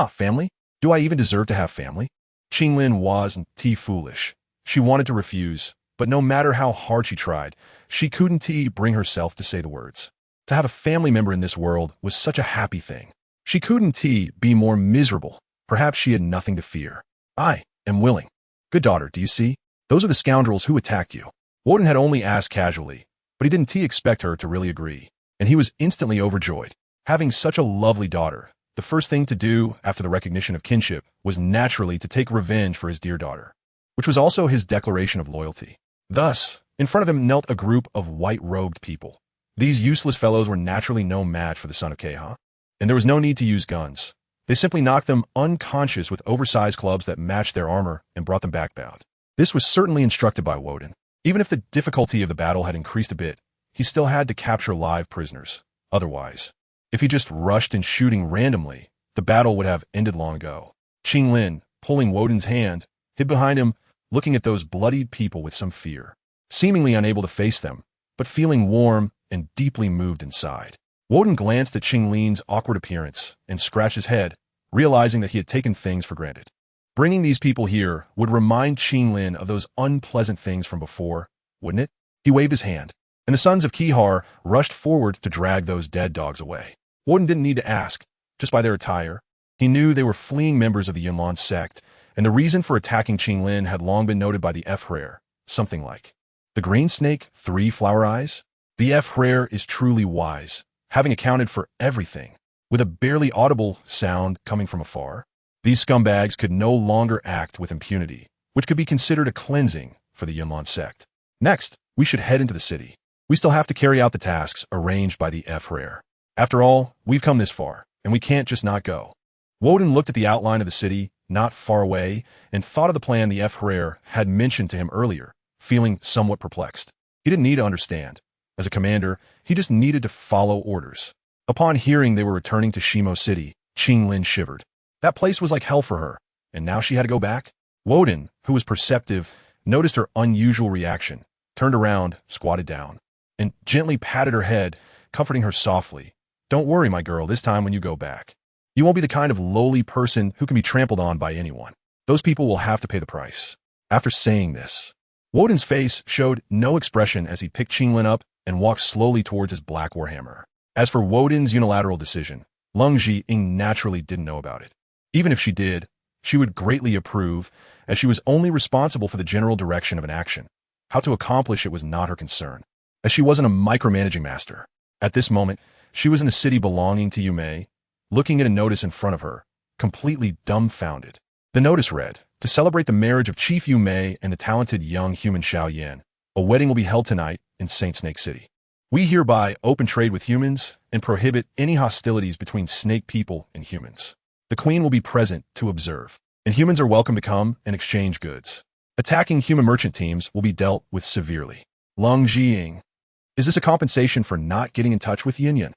[SPEAKER 1] Family? Do I even deserve to have family? Qinglin wasn't foolish. She wanted to refuse, but no matter how hard she tried, she couldn't bring herself to say the words. To have a family member in this world was such a happy thing. She couldn't be more miserable. Perhaps she had nothing to fear. I am willing. Good daughter, do you see? Those are the scoundrels who attacked you. Woden had only asked casually, but he didn't expect her to really agree, and he was instantly overjoyed. Having such a lovely daughter, the first thing to do after the recognition of kinship was naturally to take revenge for his dear daughter, which was also his declaration of loyalty. Thus, in front of him knelt a group of white-robed people. These useless fellows were naturally no match for the son of Keha, and there was no need to use guns. They simply knocked them unconscious with oversized clubs that matched their armor and brought them back bound. This was certainly instructed by Woden. Even if the difficulty of the battle had increased a bit, he still had to capture live prisoners. Otherwise, if he just rushed in shooting randomly, the battle would have ended long ago. Qinglin, pulling Woden's hand, hid behind him, looking at those bloodied people with some fear, seemingly unable to face them, but feeling warm and deeply moved inside. Woden glanced at Qinglin's awkward appearance and scratched his head, realizing that he had taken things for granted. Bringing these people here would remind Qinglin of those unpleasant things from before, wouldn't it? He waved his hand, and the sons of Kihar rushed forward to drag those dead dogs away. Woden didn't need to ask, just by their attire. He knew they were fleeing members of the Yunlan sect, and the reason for attacking Qinglin had long been noted by the F-Rare, something like, "The green snake, 3 flower eyes?" The F-Rare is truly wise, having accounted for everything. With a barely audible sound coming from afar, these scumbags could no longer act with impunity, which could be considered a cleansing for the Yunlan sect. Next, we should head into the city. We still have to carry out the tasks arranged by the F-Rare. After all, we've come this far, and we can't just not go. Woden looked at the outline of the city, not far away, and thought of the plan the F-Rare had mentioned to him earlier, feeling somewhat perplexed. He didn't need to understand. As a commander, he just needed to follow orders. Upon hearing they were returning to Shimo City, Qinglin shivered. That place was like hell for her, and now she had to go back? Woden, who was perceptive, noticed her unusual reaction, turned around, squatted down, and gently patted her head, comforting her softly. "Don't worry, my girl, this time when you go back. You won't be the kind of lowly person who can be trampled on by anyone. Those people will have to pay the price." After saying this, Woden's face showed no expression as he picked Qinglin up and walked slowly towards his black warhammer. As for Woden's unilateral decision, Leng Zhiying naturally didn't know about it. Even if she did, she would greatly approve, as she was only responsible for the general direction of an action. How to accomplish it was not her concern, as she wasn't a micromanaging master. At this moment, she was in the city belonging to Yume, looking at a notice in front of her, completely dumbfounded. The notice read, "To celebrate the marriage of Chief Yume and the talented young human Xiao Yan, a wedding will be held tonight in Saint Snake City. We hereby open trade with humans and prohibit any hostilities between snake people and humans. The Queen will be present to observe, and humans are welcome to come and exchange goods. Attacking human merchant teams will be dealt with severely." Leng Zhiying. Is this a compensation for not getting in touch with Yin Yan?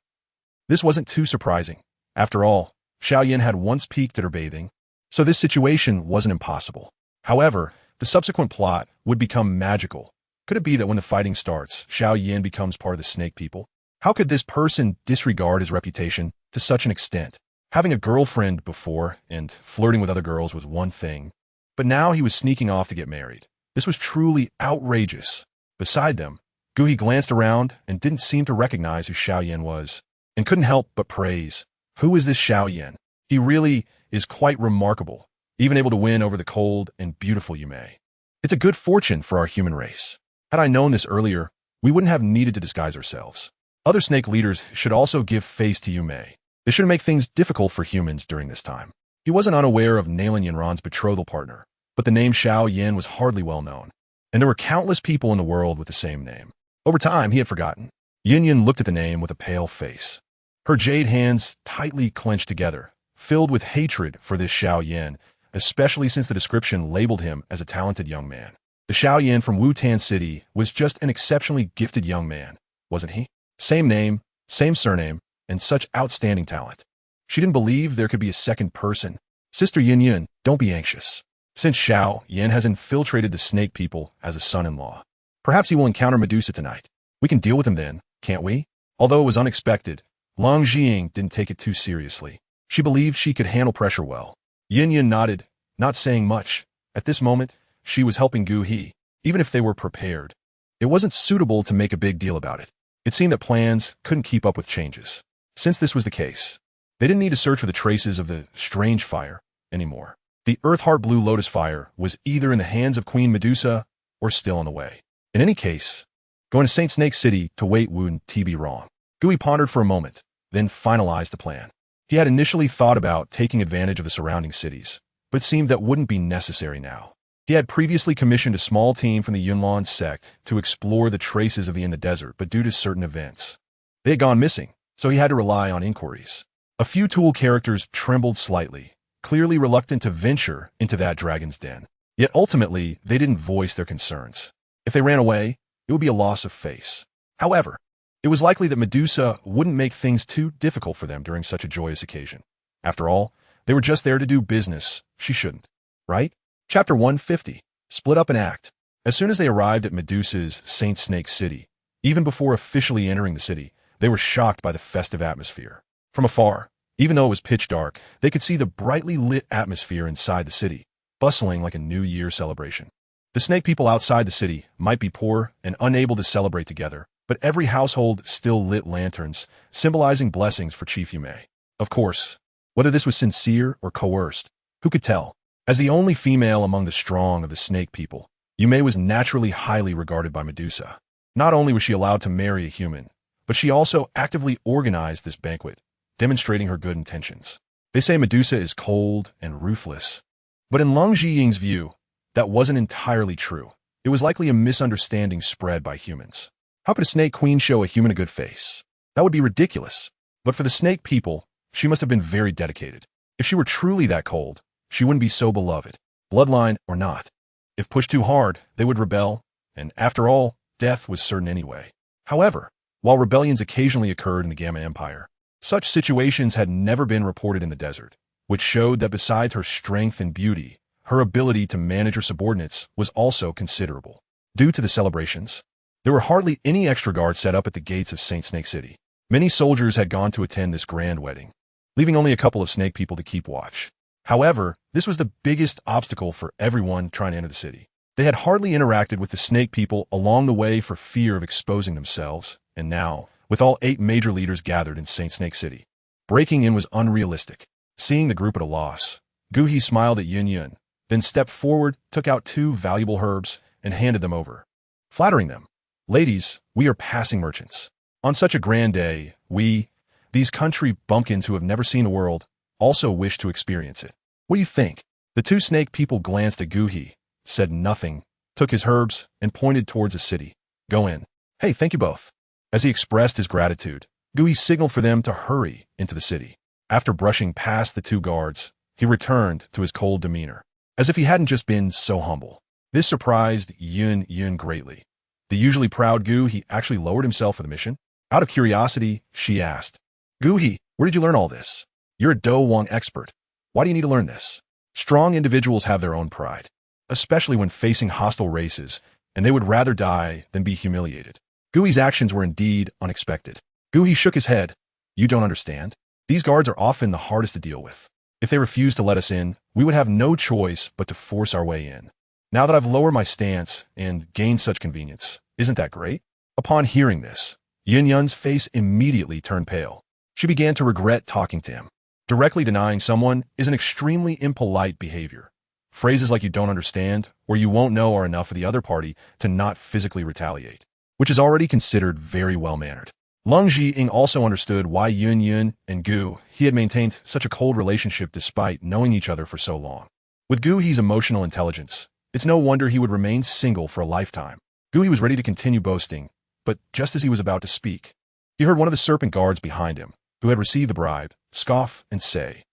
[SPEAKER 1] This wasn't too surprising. After all, Xiao Yan had once peeked at her bathing, so this situation wasn't impossible. However, the subsequent plot would become magical. Could it be that when the fighting starts, Xiao Yan becomes part of the snake people? How could this person disregard his reputation to such an extent? Having a girlfriend before and flirting with other girls was one thing, but now he was sneaking off to get married. This was truly outrageous. Beside them, Guhi glanced around and didn't seem to recognize who Xiao Yan was, and couldn't help but praise. Who is this Xiao Yan? He really is quite remarkable, even able to win over the cold and beautiful Yume. It's a good fortune for our human race. Had I known this earlier, we wouldn't have needed to disguise ourselves. Other snake leaders should also give face to Yume. They shouldn't make things difficult for humans during this time. He wasn't unaware of Nalen Yanran's betrothal partner, but the name Xiao Yan was hardly well known, and there were countless people in the world with the same name. Over time, he had forgotten. Yin Yan looked at the name with a pale face. Her jade hands tightly clenched together, filled with hatred for this Xiao Yan, especially since the description labeled him as a talented young man. The Xiao Yan from Wutan City was just an exceptionally gifted young man, wasn't he? Same name, same surname, and such outstanding talent. She didn't believe there could be a second person. Sister Yin Yan, don't be anxious. Since Xiao Yan has infiltrated the snake people as a son-in-law, perhaps he will encounter Medusa tonight. We can deal with him then, can't we? Although it was unexpected, Leng Zhiying didn't take it too seriously. She believed she could handle pressure well. Yin Yan nodded, not saying much. At this moment, she was helping Gu He, even if they were prepared. It wasn't suitable to make a big deal about it. It seemed that plans couldn't keep up with changes. Since this was the case, they didn't need to search for the traces of the strange fire anymore. The earth-heart blue lotus fire was either in the hands of Queen Medusa or still on the way. In any case, going to Saint Snake City to wait wouldn't be wrong. Gui pondered for a moment, then finalized the plan. He had initially thought about taking advantage of the surrounding cities, but it seemed that wouldn't be necessary now. He had previously commissioned a small team from the Yunlan sect to explore the traces of the desert, but due to certain events, they had gone missing, so he had to rely on inquiries. A few tool characters trembled slightly, clearly reluctant to venture into that dragon's den. Yet ultimately, they didn't voice their concerns. If they ran away, it would be a loss of face. However, it was likely that Medusa wouldn't make things too difficult for them during such a joyous occasion. After all, they were just there to do business. She shouldn't, right? Chapter 150. Split up and act. As soon as they arrived at Medusa's Saint Snake City, even before officially entering the city, they were shocked by the festive atmosphere. From afar, even though it was pitch dark, they could see the brightly lit atmosphere inside the city, bustling like a New Year celebration. The snake people outside the city might be poor and unable to celebrate together, but every household still lit lanterns, symbolizing blessings for Chief Yume. Of course, whether this was sincere or coerced, who could tell? As the only female among the strong of the snake people, Yume was naturally highly regarded by Medusa. Not only was she allowed to marry a human, but she also actively organized this banquet, demonstrating her good intentions. They say Medusa is cold and ruthless, but in Leng Zhiying's view, that wasn't entirely true. It was likely a misunderstanding spread by humans. How could a snake queen show a human a good face? That would be ridiculous. But for the snake people, she must have been very dedicated. If she were truly that cold, she wouldn't be so beloved, bloodline or not. If pushed too hard, they would rebel, and after all, death was certain anyway. However, while rebellions occasionally occurred in the Gamma Empire, such situations had never been reported in the desert, which showed that besides her strength and beauty, her ability to manage her subordinates was also considerable. Due to the celebrations, there were hardly any extra guards set up at the gates of Saint Snake City. Many soldiers had gone to attend this grand wedding, leaving only a couple of snake people to keep watch. However, this was the biggest obstacle for everyone trying to enter the city. They had hardly interacted with the snake people along the way for fear of exposing themselves, and now, with all 8 major leaders gathered in Saint Snake City, breaking in was unrealistic. Seeing the group at a loss, Guhi smiled at Yun, then stepped forward, took out 2 valuable herbs, and handed them over, flattering them. Ladies, we are passing merchants. On such a grand day, we, these country bumpkins who have never seen the world, also wish to experience it. What do you think? The 2 snake people glanced at Guhi, said nothing, took his herbs, and pointed towards the city. Go in. Hey, thank you both. As he expressed his gratitude, Guhi signaled for them to hurry into the city. After brushing past the 2 guards, he returned to his cold demeanor, as if he hadn't just been so humble. This surprised Yun greatly. The usually proud Guhi actually lowered himself for the mission. Out of curiosity, she asked, Guhi, where did you learn all this? You're a Douluo expert. Why do you need to learn this? Strong individuals have their own pride, especially when facing hostile races, and they would rather die than be humiliated. Guhi's actions were indeed unexpected. Guhi shook his head. You don't understand? These guards are often the hardest to deal with. If they refuse to let us in, we would have no choice but to force our way in. Now that I've lowered my stance and gained such convenience, isn't that great? Upon hearing this, Yun's face immediately turned pale. She began to regret talking to him. Directly denying someone is an extremely impolite behavior. Phrases like you don't understand or you won't know are enough for the other party to not physically retaliate, which is already considered very well-mannered. Leng Zhiying also understood why Yun and Gu he had maintained such a cold relationship despite knowing each other for so long. With Guhi's emotional intelligence, it's no wonder he would remain single for a lifetime. Guhi was ready to continue boasting, but just as he was about to speak, he heard one of the serpent guards behind him, who had received the bribe, scoff and say,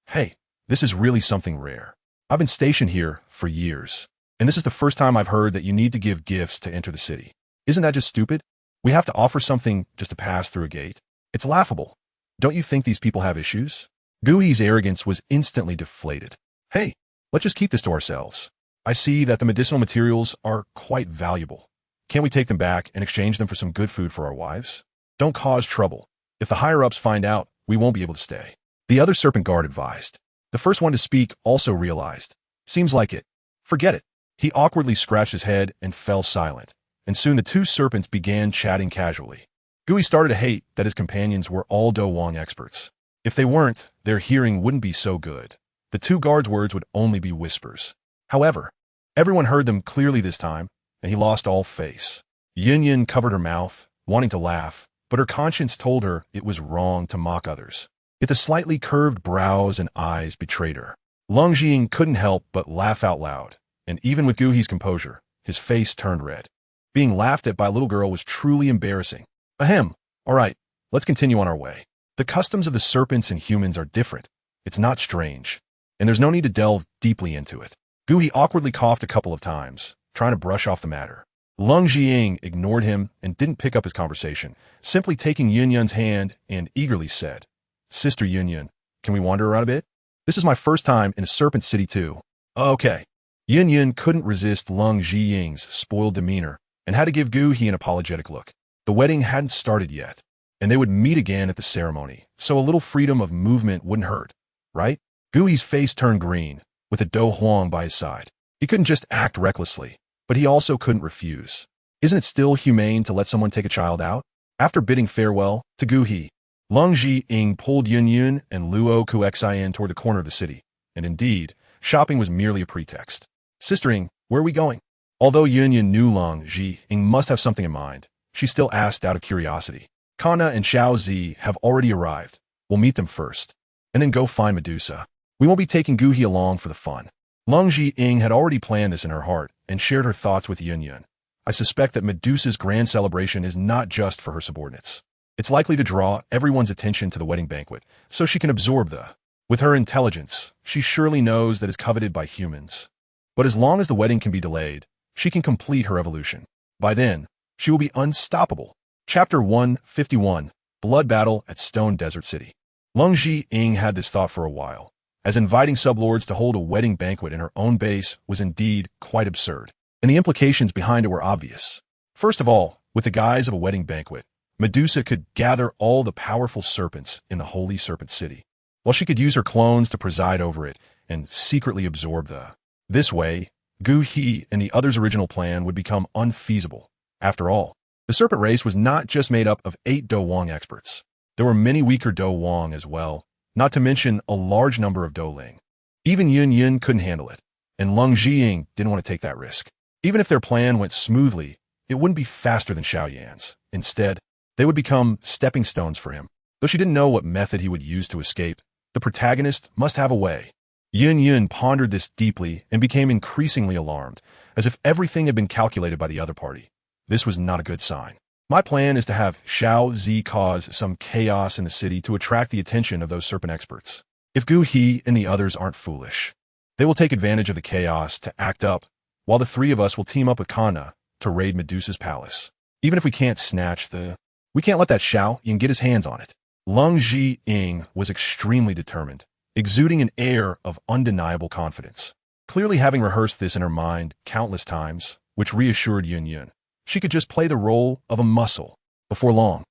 [SPEAKER 1] Hey, this is really something rare. I've been stationed here for years, and this is the first time I've heard that you need to give gifts to enter the city. Isn't that just stupid? We have to offer something just to pass through a gate. It's laughable. Don't you think these people have issues? Guhi's arrogance was instantly deflated. Hey, let's just keep this to ourselves. I see that the medicinal materials are quite valuable. Can't we take them back and exchange them for some good food for our wives? Don't cause trouble. If the higher-ups find out, we won't be able to stay. The other serpent guard advised. The first one to speak also realized. Seems like it. Forget it. He awkwardly scratched his head and fell silent, and soon the 2 serpents began chatting casually. Guhi started to hate that his companions were all Douluo experts. If they weren't, their hearing wouldn't be so good. The two guards' words would only be whispers. However, everyone heard them clearly this time, and he lost all face. Yin covered her mouth, wanting to laugh, but her conscience told her it was wrong to mock others. Yet the slightly curved brows and eyes betrayed her. Leng Jiying couldn't help but laugh out loud, and even with Gu He's composure, his face turned red. Being laughed at by a little girl was truly embarrassing. Ahem. All right, let's continue on our way. The customs of the serpents and humans are different. It's not strange, and there's no need to delve deeply into it. Gu He awkwardly coughed a couple of times, trying to brush off the matter. Leng Jiying ignored him and didn't pick up his conversation, simply taking Yun's hand and eagerly said, Sister Yun, can we wander around a bit? This is my first time in a serpent city too. Okay. Yun couldn't resist Leng Jiying's spoiled demeanor and had to give Gu He an apologetic look. The wedding hadn't started yet, and they would meet again at the ceremony, so a little freedom of movement wouldn't hurt, right? Gu He's face turned green, with a Do Huang by his side. He couldn't just act recklessly, but he also couldn't refuse. Isn't it still humane to let someone take a child out? After bidding farewell to Gu He, Leng Jiying pulled Yun and Luo Kuxian toward the corner of the city, and indeed, shopping was merely a pretext. Sister Ying, where are we going? Although Yun knew Leng Jiying must have something in mind, she still asked out of curiosity. Kana and Xiao Zi have already arrived. We'll meet them first, and then go find Medusa. We won't be taking Gu He along for the fun. Leng Jiying had already planned this in her heart and shared her thoughts with Yun. I suspect that Medusa's grand celebration is not just for her subordinates. It's likely to draw everyone's attention to the wedding banquet, so she can absorb the... With her intelligence, she surely knows that it's coveted by humans. But as long as the wedding can be delayed, she can complete her evolution. By then, she will be unstoppable. Chapter 151, Blood Battle at Stone Desert City. Leng Jiying had this thought for a while, as inviting sublords to hold a wedding banquet in her own base was indeed quite absurd, and the implications behind it were obvious. First of all, with the guise of a wedding banquet, Medusa could gather all the powerful serpents in the Holy Serpent City, while she could use her clones to preside over it and secretly absorb the... This way, Gu He and the others' original plan would become unfeasible. After all, the serpent race was not just made up of 8 Do Wang experts. There were many weaker Do Wang as well, not to mention a large number of Do Leng. Even Yun couldn't handle it, and Leng Jiying didn't want to take that risk. Even if their plan went smoothly, it wouldn't be faster than Xiao Yan's. Instead, they would become stepping stones for him. Though she didn't know what method he would use to escape, the protagonist must have a way. Yun pondered this deeply and became increasingly alarmed, as if everything had been calculated by the other party. This was not a good sign. My plan is to have Xiao Zi cause some chaos in the city to attract the attention of those serpent experts. If Gu He and the others aren't foolish, they will take advantage of the chaos to act up, while the 3 of us will team up with Kana to raid Medusa's palace. Even if we can't snatch the... We can't let that Xiao Ying get his hands on it. Leng Jiying was extremely determined, exuding an air of undeniable confidence. Clearly having rehearsed this in her mind countless times, which reassured Yun. She could just play the role of a muscle. Before long,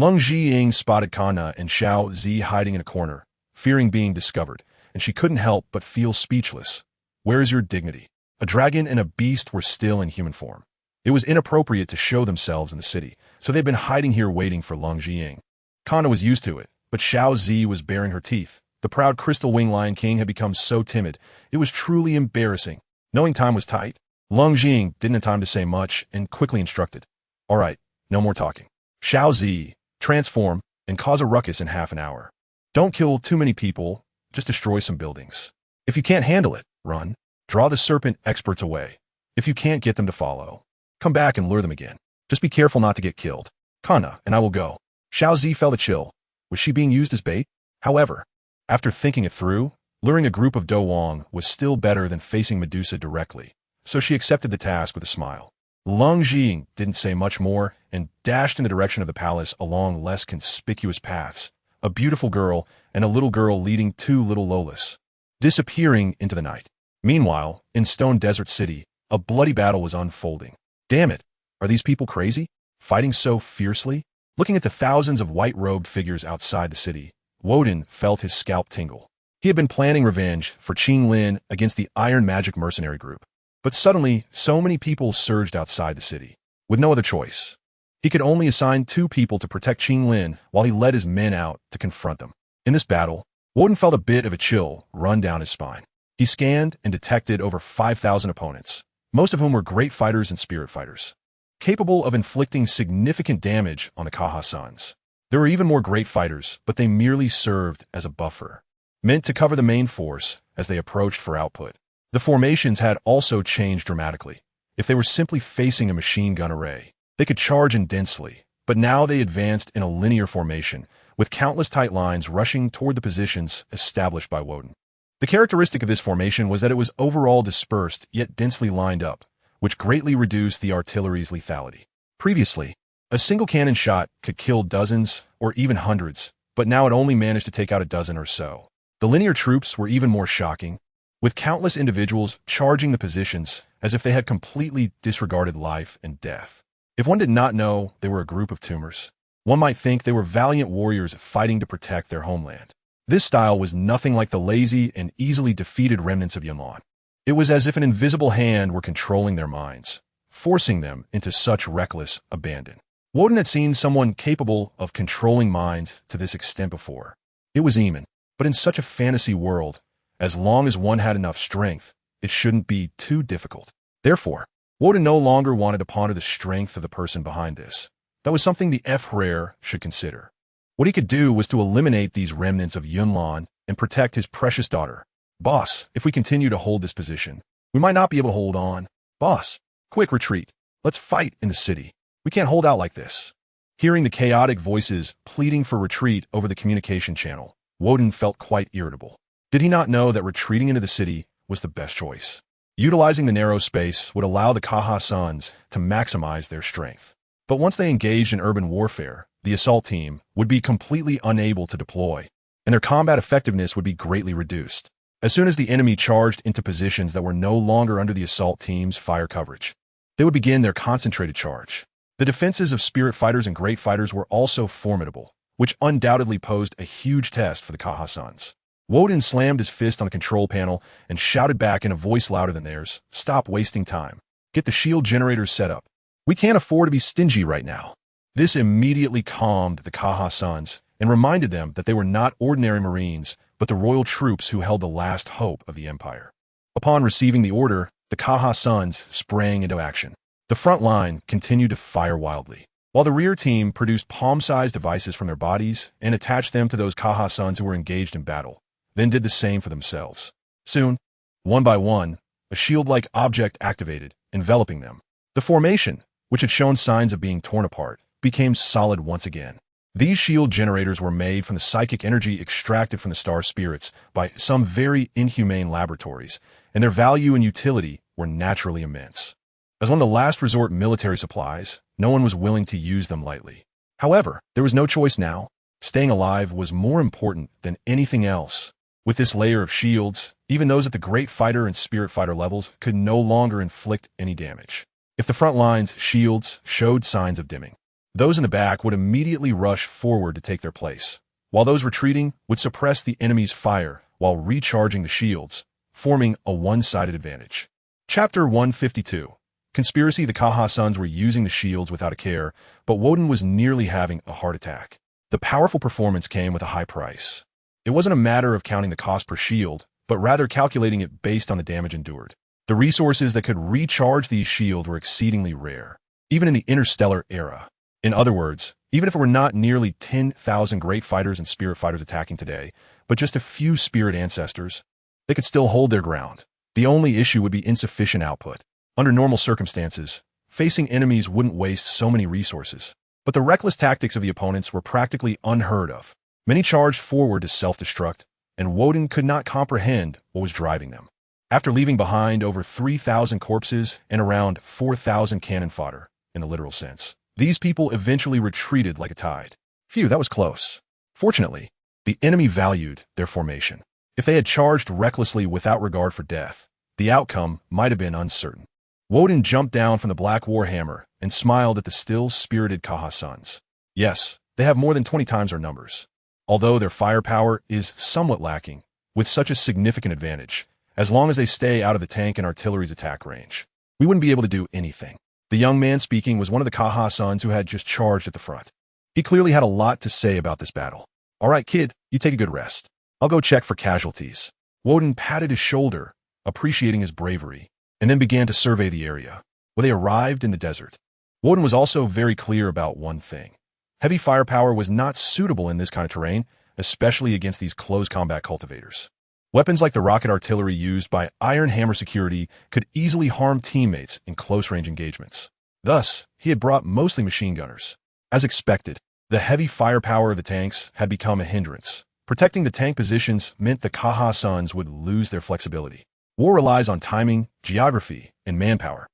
[SPEAKER 1] Leng Jiying spotted Kana and Xiao Zi hiding in a corner, fearing being discovered, and she couldn't help but feel speechless. Where is your dignity? A dragon and a beast were still in human form. It was inappropriate to show themselves in the city, so they'd been hiding here waiting for Leng Jiying. Kana was used to it, but Xiao Zi was baring her teeth. The proud Crystal Wing Lion King had become so timid, it was truly embarrassing. Knowing time was tight, Leng Jiying didn't have time to say much and quickly instructed. All right, no more talking. Xiao Zi, transform and cause a ruckus in half an hour. Don't kill too many people, just destroy some buildings. If you can't handle it, run. Draw the serpent experts away. If you can't get them to follow, come back and lure them again. Just be careful not to get killed. Kana and I will go. Xiao Zi felt a chill. Was she being used as bait? However, after thinking it through, luring a group of Do Wang was still better than facing Medusa directly, so she accepted the task with a smile. Leng Jiying didn't say much more and dashed in the direction of the palace along less conspicuous paths, a beautiful girl and a little girl leading 2 little Lolas, disappearing into the night. Meanwhile, in Stone Desert City, a bloody battle was unfolding. Damn it, are these people crazy? Fighting so fiercely? Looking at the thousands of white-robed figures outside the city, Woden felt his scalp tingle. He had been planning revenge for Qing Lin against the Iron Magic mercenary group. But suddenly, so many people surged outside the city. With no other choice, he could only assign 2 people to protect Qing Lin while he led his men out to confront them. In this battle, Woden felt a bit of a chill run down his spine. He scanned and detected over 5,000 opponents, most of whom were great fighters and spirit fighters, capable of inflicting significant damage on the Kaha Suns. There were even more great fighters, but they merely served as a buffer, meant to cover the main force as they approached for output. The formations had also changed dramatically. If they were simply facing a machine gun array, they could charge in densely, but now they advanced in a linear formation, with countless tight lines rushing toward the positions established by Woden. The characteristic of this formation was that it was overall dispersed yet densely lined up, which greatly reduced the artillery's lethality. Previously, a single cannon shot could kill dozens or even hundreds, but now it only managed to take out a dozen or so. The linear troops were even more shocking, with countless individuals charging the positions as if they had completely disregarded life and death. If one did not know they were a group of tumors, one might think they were valiant warriors fighting to protect their homeland. This style was nothing like the lazy and easily defeated remnants of Yunlan. It was as if an invisible hand were controlling their minds, forcing them into such reckless abandon. Woden had seen someone capable of controlling minds to this extent before. It was Eamon, but in such a fantasy world, as long as one had enough strength, it shouldn't be too difficult. Therefore, Woden no longer wanted to ponder the strength of the person behind this. That was something the F-Rare should consider. What he could do was to eliminate these remnants of Yunlan and protect his precious daughter. Boss, if we continue to hold this position, we might not be able to hold on. Boss, quick retreat. Let's fight in the city. We can't hold out like this. Hearing the chaotic voices pleading for retreat over the communication channel, Woden felt quite irritable. Did he not know that retreating into the city was the best choice? Utilizing the narrow space would allow the Kaha Suns to maximize their strength. But once they engaged in urban warfare, the assault team would be completely unable to deploy, and their combat effectiveness would be greatly reduced. As soon as the enemy charged into positions that were no longer under the assault team's fire coverage, they would begin their concentrated charge. The defenses of spirit fighters and great fighters were also formidable, which undoubtedly posed a huge test for the Kaha Suns. Woden slammed his fist on the control panel and shouted back in a voice louder than theirs, "Stop wasting time. Get the shield generators set up. We can't afford to be stingy right now." This immediately calmed the Kaha Suns and reminded them that they were not ordinary Marines, but the royal troops who held the last hope of the Empire. Upon receiving the order, the Kaha Suns sprang into action. The front line continued to fire wildly, while the rear team produced palm-sized devices from their bodies and attached them to those Kaha Suns who were engaged in battle, then did the same for themselves. Soon, one by one, a shield-like object activated, enveloping them. The formation, which had shown signs of being torn apart, became solid once again. These shield generators were made from the psychic energy extracted from the star spirits by some very inhumane laboratories, and their value and utility were naturally immense. As one of the last resort military supplies, no one was willing to use them lightly. However, there was no choice now. Staying alive was more important than anything else. With this layer of shields, even those at the great fighter and spirit fighter levels could no longer inflict any damage. If the front line's shields showed signs of dimming, those in the back would immediately rush forward to take their place, while those retreating would suppress the enemy's fire while recharging the shields, forming a one-sided advantage. Chapter 152. Conspiracy. The Kaha Suns were using the shields without a care, but Woden was nearly having a heart attack. The powerful performance came with a high price. It wasn't a matter of counting the cost per shield, but rather calculating it based on the damage endured. The resources that could recharge these shields were exceedingly rare, even in the interstellar era. In other words, even if it were not nearly 10,000 great fighters and spirit fighters attacking today, but just a few spirit ancestors, they could still hold their ground. The only issue would be insufficient output. Under normal circumstances, facing enemies wouldn't waste so many resources. But the reckless tactics of the opponents were practically unheard of. Many charged forward to self-destruct, and Woden could not comprehend what was driving them. After leaving behind over 3,000 corpses and around 4,000 cannon fodder, in the literal sense, these people eventually retreated like a tide. Phew, that was close. Fortunately, the enemy valued their formation. If they had charged recklessly without regard for death, the outcome might have been uncertain. Woden jumped down from the Black Warhammer and smiled at the still-spirited Kaha Suns. Yes, they have more than 20 times our numbers. Although their firepower is somewhat lacking, with such a significant advantage, as long as they stay out of the tank and artillery's attack range, we wouldn't be able to do anything. The young man speaking was one of the Kaha Suns who had just charged at the front. He clearly had a lot to say about this battle. "All right, kid, you take a good rest. I'll go check for casualties. Woden patted his shoulder, appreciating his bravery, and then began to survey the area. When they arrived in the desert, Woden was also very clear about one thing. Heavy firepower was not suitable in this kind of terrain, especially against these close combat cultivators. Weapons like the rocket artillery used by Iron Hammer Security could easily harm teammates in close-range engagements. Thus, he had brought mostly machine gunners. As expected, the heavy firepower of the tanks had become a hindrance. Protecting the tank positions meant the Kaha Suns would lose their flexibility. War relies on timing, geography, and manpower.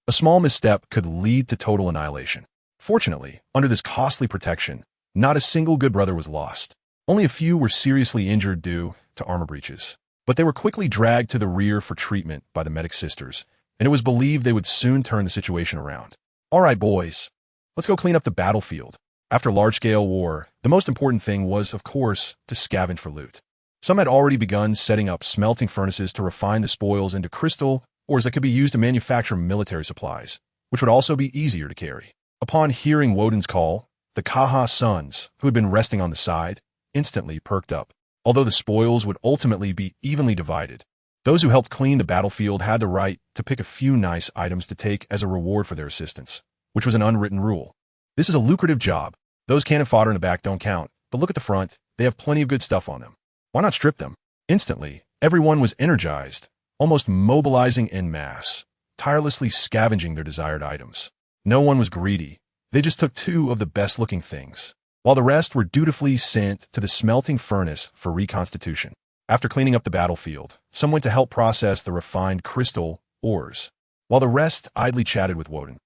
[SPEAKER 1] A small misstep could lead to total annihilation. Fortunately, under this costly protection, not a single good brother was lost. Only a few were seriously injured due to armor breaches. But they were quickly dragged to the rear for treatment by the medic sisters, and it was believed they would soon turn the situation around. All right, boys, let's go clean up the battlefield. After large-scale war, the most important thing was, of course, to scavenge for loot. Some had already begun setting up smelting furnaces to refine the spoils into crystal ores that could be used to manufacture military supplies, which would also be easier to carry. Upon hearing Woden's call, the Kaha Suns, who had been resting on the side, instantly perked up. Although the spoils would ultimately be evenly divided, those who helped clean the battlefield had the right to pick a few nice items to take as a reward for their assistance, which was an unwritten rule. This is a lucrative job. Those cannon fodder in the back don't count, but look at the front. They have plenty of good stuff on them. Why not strip them? Instantly, everyone was energized, almost mobilizing en masse, tirelessly scavenging their desired items. No one was greedy. They just took two of the best-looking things, while the rest were dutifully sent to the smelting furnace for reconstitution. After cleaning up the battlefield, some went to help process the refined crystal ores, while the rest idly chatted with Woden.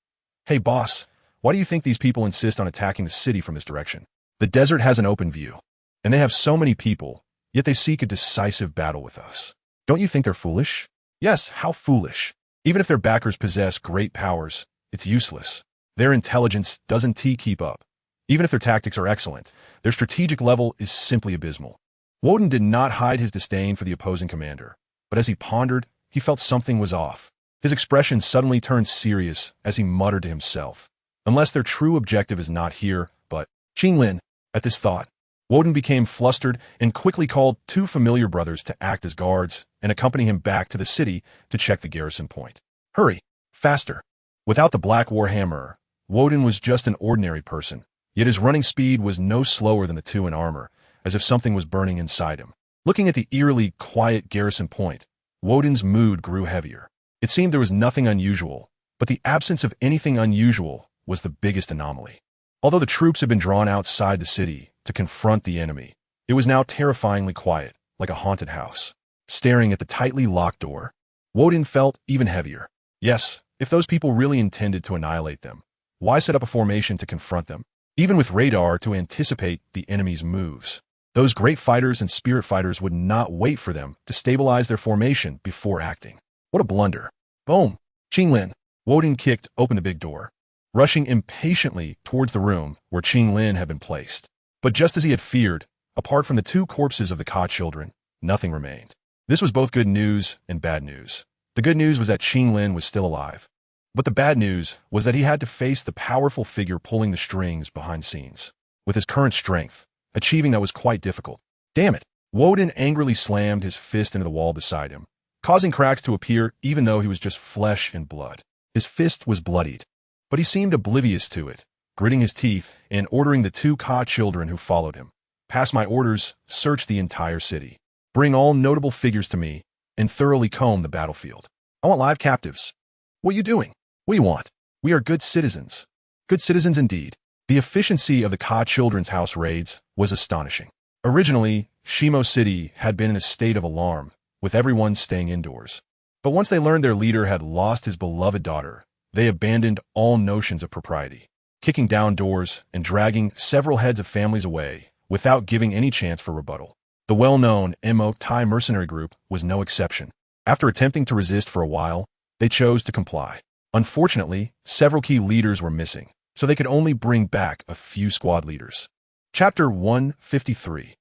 [SPEAKER 1] Hey boss, why do you think these people insist on attacking the city from this direction? The desert has an open view, and they have so many people, yet they seek a decisive battle with us. Don't you think they're foolish? Yes, how foolish. Even if their backers possess great powers, it's useless. Their intelligence doesn't keep up. Even if their tactics are excellent, their strategic level is simply abysmal. Woden did not hide his disdain for the opposing commander, but as he pondered, he felt something was off. His expression suddenly turned serious as he muttered to himself, unless their true objective is not here, but Qinglin. At this thought, Woden became flustered and quickly called two familiar brothers to act as guards and accompany him back to the city to check the garrison point. Hurry, faster. Without the Black Warhammer, Woden was just an ordinary person, yet his running speed was no slower than the two in armor, as if something was burning inside him. Looking at the eerily quiet garrison point, Woden's mood grew heavier. It seemed there was nothing unusual, but the absence of anything unusual was the biggest anomaly. Although the troops had been drawn outside the city to confront the enemy, it was now terrifyingly quiet, like a haunted house. Staring at the tightly locked door, Woden felt even heavier. Yes, if those people really intended to annihilate them, why set up a formation to confront them? Even with radar to anticipate the enemy's moves, those great fighters and spirit fighters would not wait for them to stabilize their formation before acting. What a blunder. Boom! Qinglin. Woden kicked open the big door, rushing impatiently towards the room where Qinglin had been placed. But just as he had feared, apart from the two corpses of the Ka children, nothing remained. This was both good news and bad news. The good news was that Qinglin was still alive. But the bad news was that he had to face the powerful figure pulling the strings behind scenes. With his current strength, achieving that was quite difficult. Damn it! Woden angrily slammed his fist into the wall beside him, causing cracks to appear even though he was just flesh and blood. His fist was bloodied, but he seemed oblivious to it, gritting his teeth and ordering the two Ka children who followed him. Pass my orders, search the entire city. Bring all notable figures to me, and thoroughly comb the battlefield. I want live captives. What are you doing? We want. We are good citizens. Good citizens indeed. The efficiency of the Ka children's house raids was astonishing. Originally, Shimo City had been in a state of alarm, with everyone staying indoors. But once they learned their leader had lost his beloved daughter, they abandoned all notions of propriety, kicking down doors and dragging several heads of families away without giving any chance for rebuttal. The well-known Mo Thai mercenary group was no exception. After attempting to resist for a while, they chose to comply. Unfortunately, several key leaders were missing, so they could only bring back a few squad leaders. Chapter 153.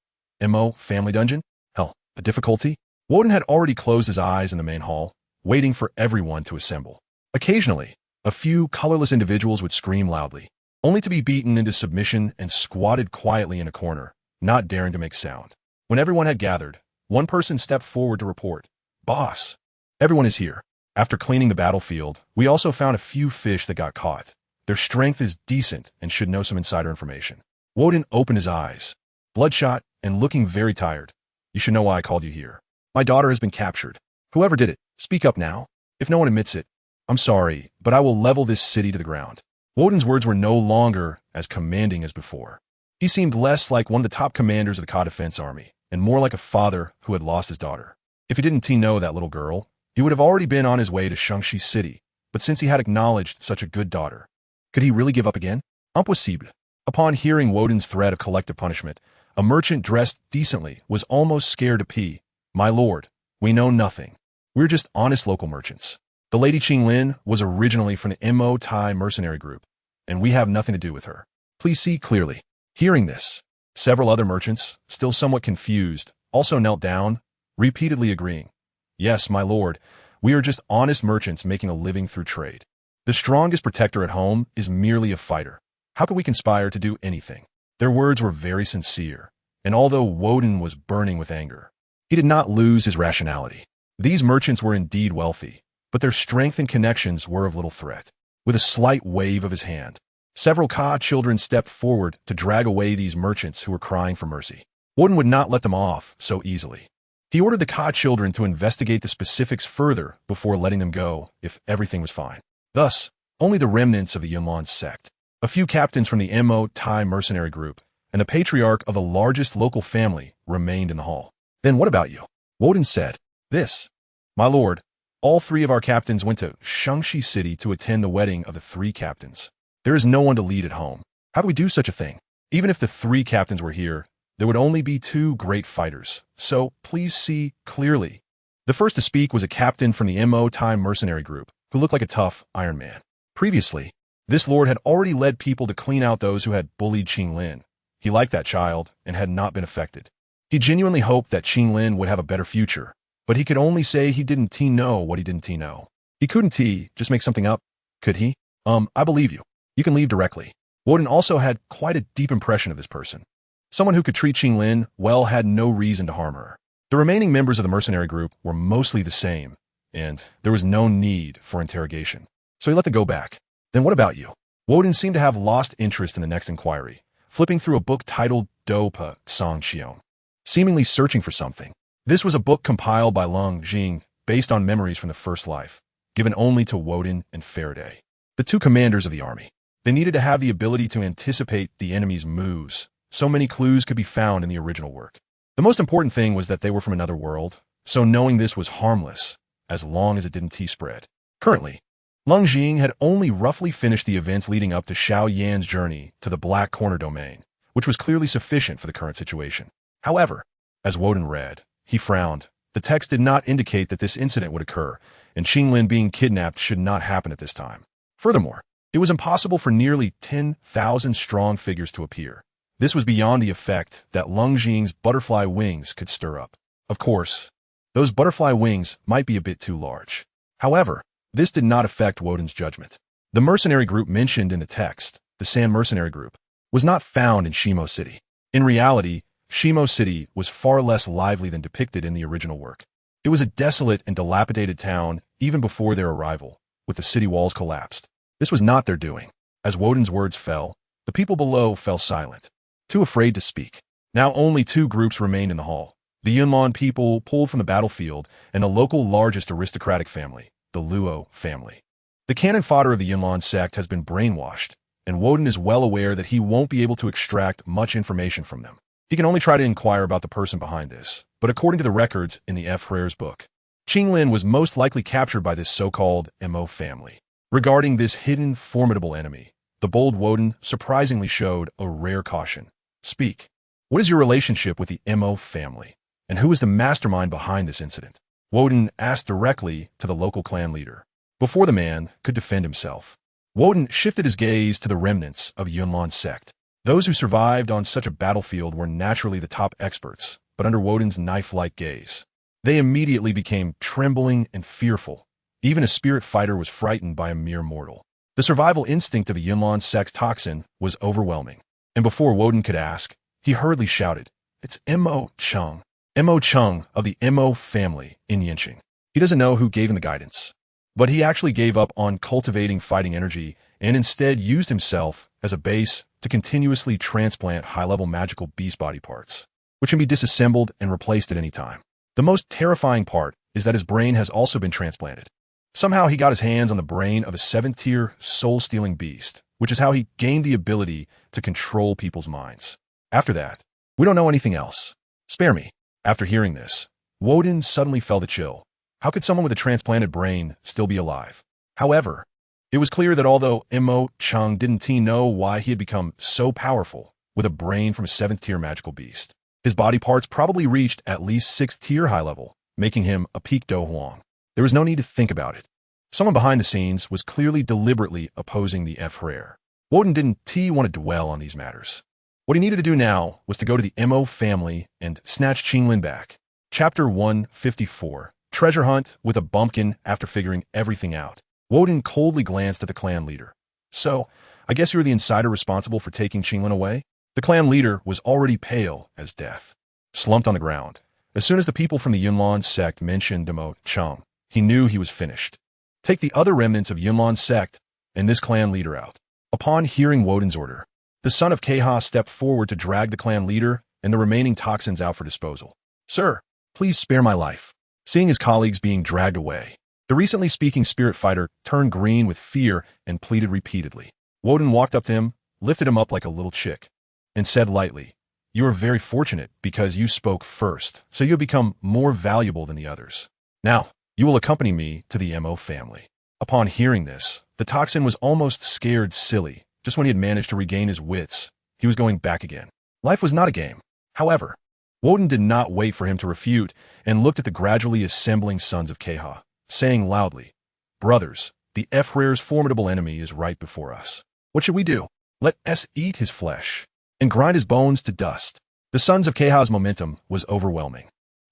[SPEAKER 1] Mo Family Dungeon? Hell, a difficulty? Woden had already closed his eyes in the main hall, waiting for everyone to assemble. Occasionally, a few colorless individuals would scream loudly, only to be beaten into submission and squatted quietly in a corner, not daring to make sound. When everyone had gathered, one person stepped forward to report, "Boss, everyone is here. After cleaning the battlefield, we also found a few fish that got caught. Their strength is decent and should know some insider information." Woden opened his eyes, bloodshot and looking very tired. "You should know why I called you here. My daughter has been captured. Whoever did it, speak up now. If no one admits it, I'm sorry, but I will level this city to the ground." Woden's words were no longer as commanding as before. He seemed less like one of the top commanders of the Ka Defense Army, and more like a father who had lost his daughter. If he didn't know that little girl, he would have already been on his way to Shangxi City, but since he had acknowledged such a good daughter, could he really give up again? Impossible. Upon hearing Woden's threat of collective punishment, a merchant dressed decently was almost scared to pee. "My lord, we know nothing. We're just honest local merchants. The Lady Qinglin was originally from the Mo Tai mercenary group, and we have nothing to do with her. Please see clearly." Hearing this, several other merchants, still somewhat confused, also knelt down, repeatedly agreeing, "Yes, my lord, we are just honest merchants making a living through trade. The strongest protector at home is merely a fighter. How could we conspire to do anything?" Their words were very sincere, and although Woden was burning with anger, he did not lose his rationality. These merchants were indeed wealthy, but their strength and connections were of little threat. With a slight wave of his hand, several Ka children stepped forward to drag away these merchants who were crying for mercy. Woden would not let them off so easily. He ordered the Ka children to investigate the specifics further before letting them go if everything was fine. Thus, only the remnants of the Yunlan sect, a few captains from the Mo Tai mercenary group, and the patriarch of the largest local family remained in the hall. "Then what about you?" Woden said. "This. My lord, all three of our captains went to Shangxi City to attend the wedding of the three captains. There is no one to lead at home. How could we do such a thing? Even if the three captains were here, there would only be two great fighters. So please see clearly." The first to speak was a captain from the Mo Tai mercenary group, who looked like a tough Iron Man. Previously, this lord had already led people to clean out those who had bullied Qinglin. He liked that child and had not been affected. He genuinely hoped that Qinglin would have a better future, but he could only say he didn't know what he didn't know. He couldn't just make something up, could he? I believe you. You can leave directly." Woden also had quite a deep impression of this person. Someone who could treat Qinglin well had no reason to harm her. The remaining members of the mercenary group were mostly the same, and there was no need for interrogation. So he let them go back. "Then what about you?" Woden seemed to have lost interest in the next inquiry, flipping through a book titled Dopa Song Xiong, seemingly searching for something. This was a book compiled by Leng Jing based on memories from the first life, given only to Woden and Faraday, the two commanders of the army. They needed to have the ability to anticipate the enemy's moves. So many clues could be found in the original work. The most important thing was that they were from another world, so knowing this was harmless, as long as it didn't spread. Currently, Leng Jing had only roughly finished the events leading up to Xiao Yan's journey to the Black Corner domain, which was clearly sufficient for the current situation. However, as Woden read, he frowned. The text did not indicate that this incident would occur, and Qinglin being kidnapped should not happen at this time. Furthermore, it was impossible for nearly 10,000 strong figures to appear. This was beyond the effect that Leng Jing's butterfly wings could stir up. Of course, those butterfly wings might be a bit too large. However, this did not affect Woden's judgment. The mercenary group mentioned in the text, the San mercenary group, was not found in Shimo City. In reality, Shimo City was far less lively than depicted in the original work. It was a desolate and dilapidated town even before their arrival, with the city walls collapsed. This was not their doing. As Woden's words fell, the people below fell silent, too afraid to speak. Now only two groups remained in the hall. The Yunlan people pulled from the battlefield and the local largest aristocratic family, the Luo family. The cannon fodder of the Yunlan sect has been brainwashed, and Woden is well aware that he won't be able to extract much information from them. He can only try to inquire about the person behind this, but according to the records in the F. Frere's book, Qinglin was most likely captured by this so-called Mo family. Regarding this hidden, formidable enemy, the bold Woden surprisingly showed a rare caution. "Speak. What is your relationship with the Mo family, and who is the mastermind behind this incident?" Woden asked directly to the local clan leader, before the man could defend himself. Woden shifted his gaze to the remnants of Yunlan sect. Those who survived on such a battlefield were naturally the top experts, but under Woden's knife-like gaze, they immediately became trembling and fearful. Even a spirit fighter was frightened by a mere mortal. The survival instinct of the Yunlan sect's toxin was overwhelming, and before Woden could ask, he hurriedly shouted, It's Mo Chung. Mo Chung of the Mo family in Yinqing. He doesn't know who gave him the guidance, but he actually gave up on cultivating fighting energy and instead used himself as a base to continuously transplant high-level magical beast body parts, which can be disassembled and replaced at any time. The most terrifying part is that his brain has also been transplanted. Somehow he got his hands on the brain of a 7th-tier soul-stealing beast, which is how he gained the ability to control people's minds. After that, we don't know anything else. Spare me. After hearing this, Woden suddenly felt a chill. How could someone with a transplanted brain still be alive? However, it was clear that although Mo Chung didn't know why he had become so powerful with a brain from a 7th-tier magical beast, his body parts probably reached at least 6th-tier high level, making him a peak Do Huang. There was no need to think about it. Someone behind the scenes was clearly deliberately opposing the F-Rare. Woden didn't want to dwell on these matters. What he needed to do now was to go to the Mo family and snatch Qinglin back. Chapter 154. Treasure Hunt with a Bumpkin. After figuring everything out, Woden coldly glanced at the clan leader. So, I guess you're the insider responsible for taking Qinglin away? The clan leader was already pale as death, slumped on the ground. As soon as the people from the Yunlan sect mentioned Mo Chung, he knew he was finished. Take the other remnants of Yunlan sect and this clan leader out. Upon hearing Woden's order, the son of Keha stepped forward to drag the clan leader and the remaining toxins out for disposal. Sir, please spare my life. Seeing his colleagues being dragged away, the recently speaking spirit fighter turned green with fear and pleaded repeatedly. Woden walked up to him, lifted him up like a little chick, and said lightly, "You are very fortunate because you spoke first, so you have become more valuable than the others. Now, you will accompany me to the Mo family." Upon hearing this, the toxin was almost scared silly. Just when he had managed to regain his wits, he was going back again. Life was not a game. However, Woden did not wait for him to refute and looked at the gradually assembling sons of Keha, saying loudly, "Brothers, the F-Rare's formidable enemy is right before us. What should we do? Let us eat his flesh and grind his bones to dust." The sons of Keha's momentum was overwhelming,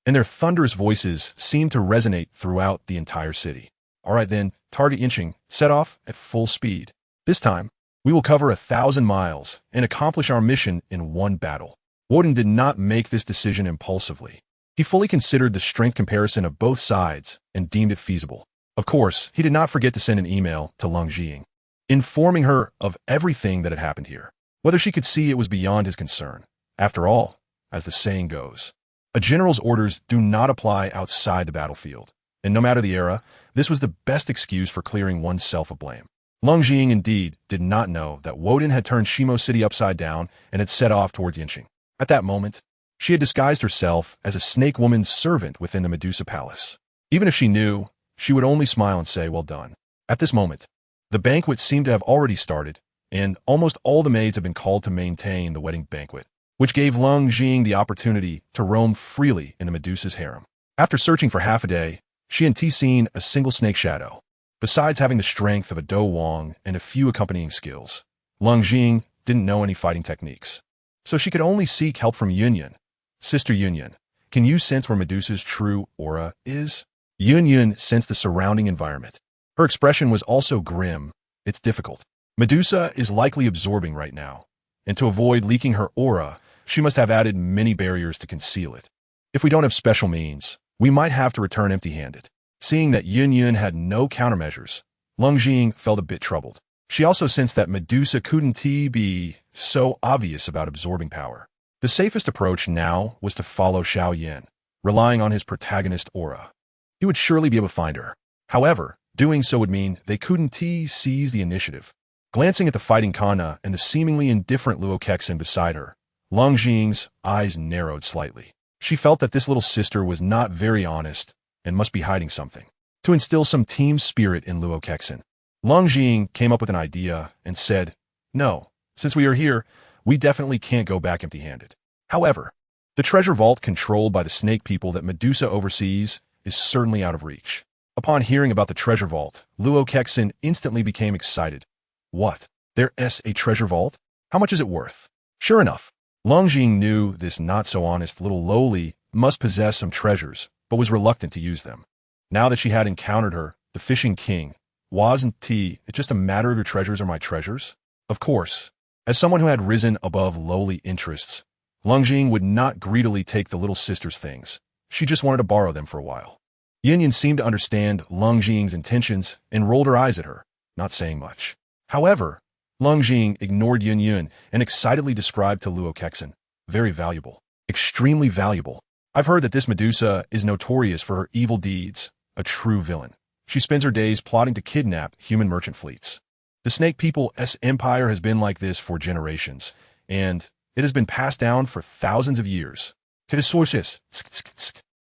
[SPEAKER 1] and their thunderous voices seemed to resonate throughout the entire city. All right then, target Yinqing, set off at full speed. This time, we will cover 1,000 miles and accomplish our mission in one battle. Woden did not make this decision impulsively. He fully considered the strength comparison of both sides and deemed it feasible. Of course, he did not forget to send an email to Leng Zhiying, informing her of everything that had happened here. Whether she could see it was beyond his concern. After all, as the saying goes, a general's orders do not apply outside the battlefield. And no matter the era, this was the best excuse for clearing oneself of blame. Leng Zhiying indeed did not know that Woden had turned Shimo City upside down and had set off towards Yinqing. At that moment, she had disguised herself as a snake woman's servant within the Medusa Palace. Even if she knew, she would only smile and say, "Well done." At this moment, the banquet seemed to have already started, and almost all the maids had been called to maintain the wedding banquet, which gave Leng Zhiying the opportunity to roam freely in the Medusa's harem. After searching for half a day, she hadn't seen a single snake shadow. Besides having the strength of a Do Wang and a few accompanying skills, Leng Zhiying didn't know any fighting techniques. So she could only seek help from Yun. "Sister Yun, can you sense where Medusa's true aura is?" Yun sensed the surrounding environment. Her expression was also grim. "It's difficult. Medusa is likely absorbing right now, and to avoid leaking her aura, she must have added many barriers to conceal it. If we don't have special means, we might have to return empty-handed." Seeing that Yun had no countermeasures, Leng Zhiying felt a bit troubled. She also sensed that Medusa couldn't be so obvious about absorbing power. The safest approach now was to follow Xiao Yan, relying on his protagonist aura. He would surely be able to find her. However, doing so would mean they couldn't seize the initiative. Glancing at the fighting Kana and the seemingly indifferent Luo Kexin beside her, Leng Zhiying's eyes narrowed slightly. She felt that this little sister was not very honest and must be hiding something. To instill some team spirit in Luo Kexin, Leng Zhiying came up with an idea and said, "No, since we are here, we definitely can't go back empty-handed." However, the treasure vault controlled by the snake people that Medusa oversees is certainly out of reach. Upon hearing about the treasure vault, Luo Kexin instantly became excited. "What? There's a treasure vault? How much is it worth?" Sure enough, Leng Zhiying knew this not-so-honest little lowly must possess some treasures, but was reluctant to use them. Now that she had encountered her, the fishing king, wasn't it just a matter of your treasures are my treasures? Of course, as someone who had risen above lowly interests, Leng Jing would not greedily take the little sister's things. She just wanted to borrow them for a while. Yin seemed to understand Leng Jing's intentions and rolled her eyes at her, not saying much. However, Leng Jing ignored Yin and excitedly described to Luo Kexin, very valuable, extremely valuable. I've heard that this Medusa is notorious for her evil deeds, a true villain. She spends her days plotting to kidnap human merchant fleets. The Snake People's empire has been like this for generations, and it has been passed down for thousands of years.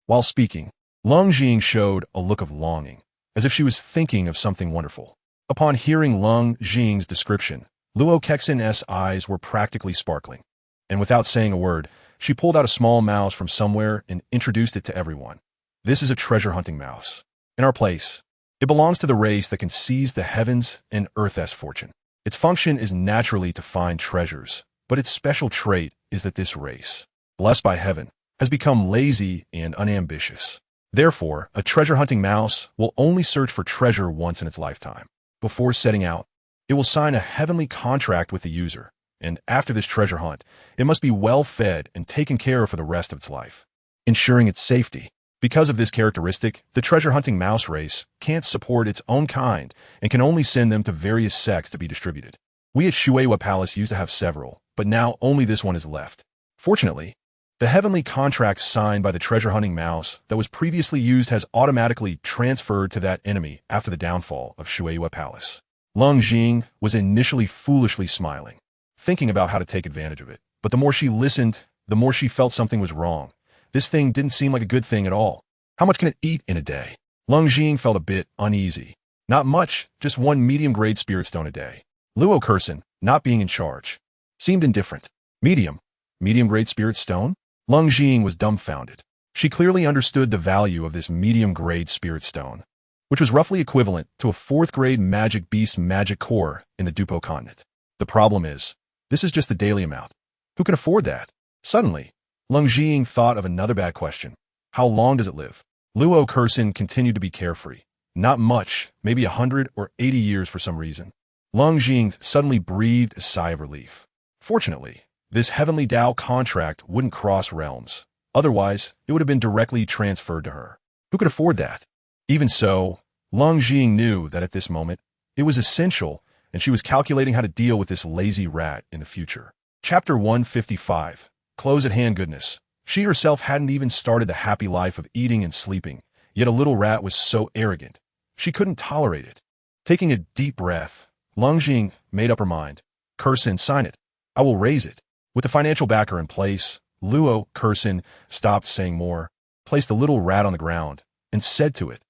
[SPEAKER 1] While speaking, Leng Jing showed a look of longing, as if she was thinking of something wonderful. Upon hearing Leng Jing's description, Luo Kexin's eyes were practically sparkling, and without saying a word, she pulled out a small mouse from somewhere and introduced it to everyone. This is a treasure-hunting mouse. In our place, it belongs to the race that can seize the heavens and earth's fortune. Its function is naturally to find treasures, but its special trait is that this race, blessed by heaven, has become lazy and unambitious. Therefore, a treasure-hunting mouse will only search for treasure once in its lifetime. Before setting out, it will sign a heavenly contract with the user, and after this treasure hunt, it must be well fed and taken care of for the rest of its life, ensuring its safety. Because of this characteristic, the treasure-hunting mouse race can't support its own kind and can only send them to various sects to be distributed. We at Shueihua Palace used to have several, but now only this one is left. Fortunately, the heavenly contract signed by the treasure-hunting mouse that was previously used has automatically transferred to that enemy after the downfall of Shueihua Palace. Leng Jing was initially foolishly smiling, thinking about how to take advantage of it, but the more she listened, the more she felt something was wrong. This thing didn't seem like a good thing at all. How much can it eat in a day? Leng Jing felt a bit uneasy. Not much, just one medium-grade spirit stone a day. Luo Kexin, not being in charge, seemed indifferent. Medium-grade spirit stone? Leng Jing was dumbfounded. She clearly understood the value of this medium-grade spirit stone, which was roughly equivalent to a 4th-grade magic beast magic core in the Douluo continent. The problem is, this is just the daily amount. Who can afford that? Suddenly, Leng Jing thought of another bad question. How long does it live? Luo Kexin continued to be carefree. Not much, maybe 100 or 80 years for some reason. Leng Jing suddenly breathed a sigh of relief. Fortunately, this heavenly Dao contract wouldn't cross realms. Otherwise, it would have been directly transferred to her. Who could afford that? Even so, Leng Jing knew that at this moment, it was essential, and she was calculating how to deal with this lazy rat in the future. Chapter 155. Close at hand goodness. She herself hadn't even started the happy life of eating and sleeping, yet a little rat was so arrogant. She couldn't tolerate it. Taking a deep breath, Leng Jing made up her mind. Kexin, sign it. I will raise it. With the financial backer in place, Luo Kexin stopped saying more, placed the little rat on the ground, and said to it,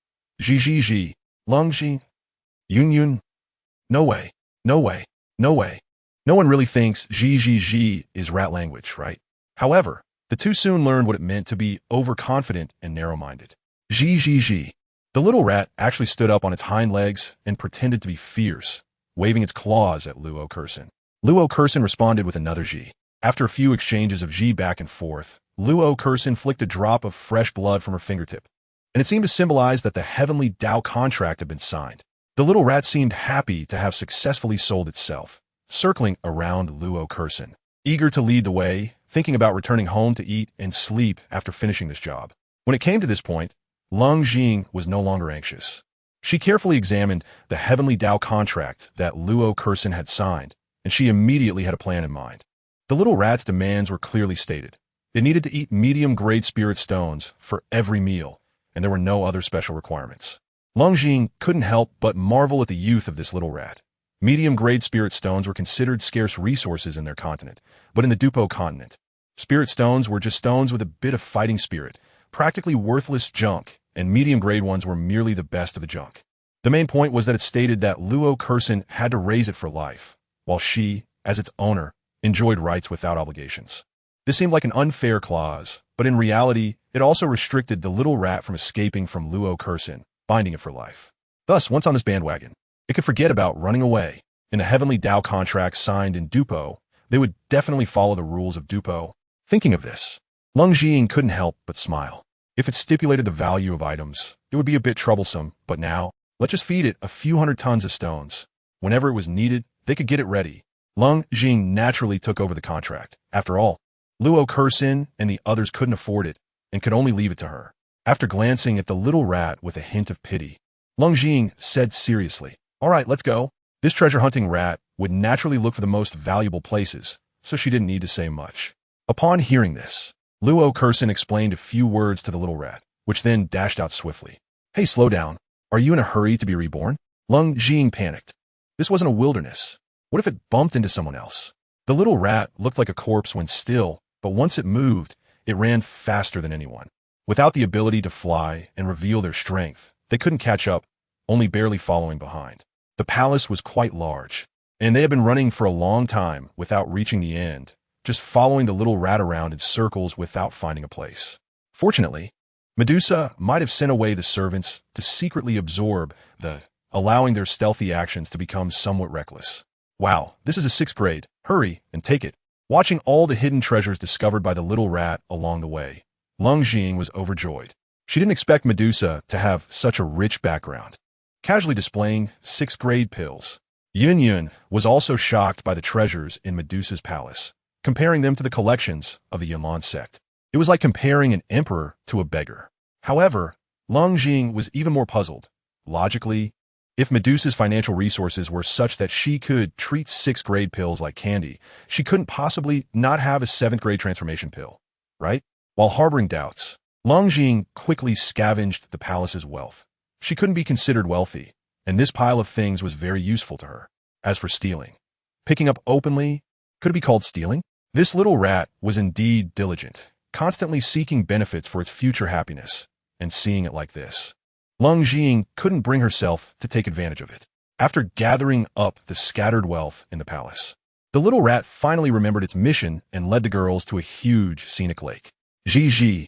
[SPEAKER 1] Zhi, Leng Jing, Yun. No way, no way, no way. No one really thinks Zhi is rat language, right? However, the two soon learned what it meant to be overconfident and narrow-minded. Zhi. The little rat actually stood up on its hind legs and pretended to be fierce, waving its claws at Luo Kexin. Luo Kexin responded with another Zhi. After a few exchanges of Zhi back and forth, Luo Kexin flicked a drop of fresh blood from her fingertip, and it seemed to symbolize that the heavenly Dao contract had been signed. The little rat seemed happy to have successfully sold itself, circling around Luo Kexin, eager to lead the way, thinking about returning home to eat and sleep after finishing this job. When it came to this point, Leng Jing was no longer anxious. She carefully examined the heavenly Dao contract that Luo Kexin had signed, and she immediately had a plan in mind. The little rat's demands were clearly stated. It needed to eat medium-grade spirit stones for every meal, and there were no other special requirements. Leng Jing couldn't help but marvel at the youth of this little rat. Medium-grade spirit stones were considered scarce resources in their continent, but in the Douluo continent, spirit stones were just stones with a bit of fighting spirit, practically worthless junk, and medium-grade ones were merely the best of the junk. The main point was that it stated that Luo Kexin had to raise it for life, while she, as its owner, enjoyed rights without obligations. This seemed like an unfair clause, but in reality, it also restricted the little rat from escaping from Luo Kexin, binding it for life. Thus, once on this bandwagon, it could forget about running away. In a heavenly Dao contract signed in Douluo, they would definitely follow the rules of Douluo. Thinking of this, Leng Jing couldn't help but smile. If it stipulated the value of items, it would be a bit troublesome, but now, let's just feed it a few hundred tons of stones. Whenever it was needed, they could get it ready. Leng Jing naturally took over the contract. After all, Luo Kursin and the others couldn't afford it and could only leave it to her. After glancing at the little rat with a hint of pity, Leng Jing said seriously, "All right, let's go." This treasure-hunting rat would naturally look for the most valuable places, so she didn't need to say much. Upon hearing this, Luo Kursin explained a few words to the little rat, which then dashed out swiftly. "Hey, slow down. Are you in a hurry to be reborn?" Leng Jing panicked. This wasn't a wilderness. What if it bumped into someone else? The little rat looked like a corpse when still, but once it moved, it ran faster than anyone. Without the ability to fly and reveal their strength, they couldn't catch up, only barely following behind. The palace was quite large, and they had been running for a long time without reaching the end, just following the little rat around in circles without finding a place. Fortunately, Medusa might have sent away the servants to secretly absorb allowing their stealthy actions to become somewhat reckless. Wow, this is a 6th grade. Hurry and take it. Watching all the hidden treasures discovered by the little rat along the way, Leng Jing was overjoyed. She didn't expect Medusa to have such a rich background. Casually displaying 6th grade pills, Yun was also shocked by the treasures in Medusa's palace, comparing them to the collections of the Yunlan sect. It was like comparing an emperor to a beggar. However, Leng Jing was even more puzzled. Logically, if Medusa's financial resources were such that she could treat 6th grade pills like candy, she couldn't possibly not have a 7th grade transformation pill, right? While harboring doubts, Leng Jing quickly scavenged the palace's wealth. She couldn't be considered wealthy, and this pile of things was very useful to her. As for stealing, picking up openly, could it be called stealing? This little rat was indeed diligent, constantly seeking benefits for its future happiness, and seeing it like this, Leng Jing couldn't bring herself to take advantage of it. After gathering up the scattered wealth in the palace, the little rat finally remembered its mission and led the girls to a huge scenic lake. Zhi.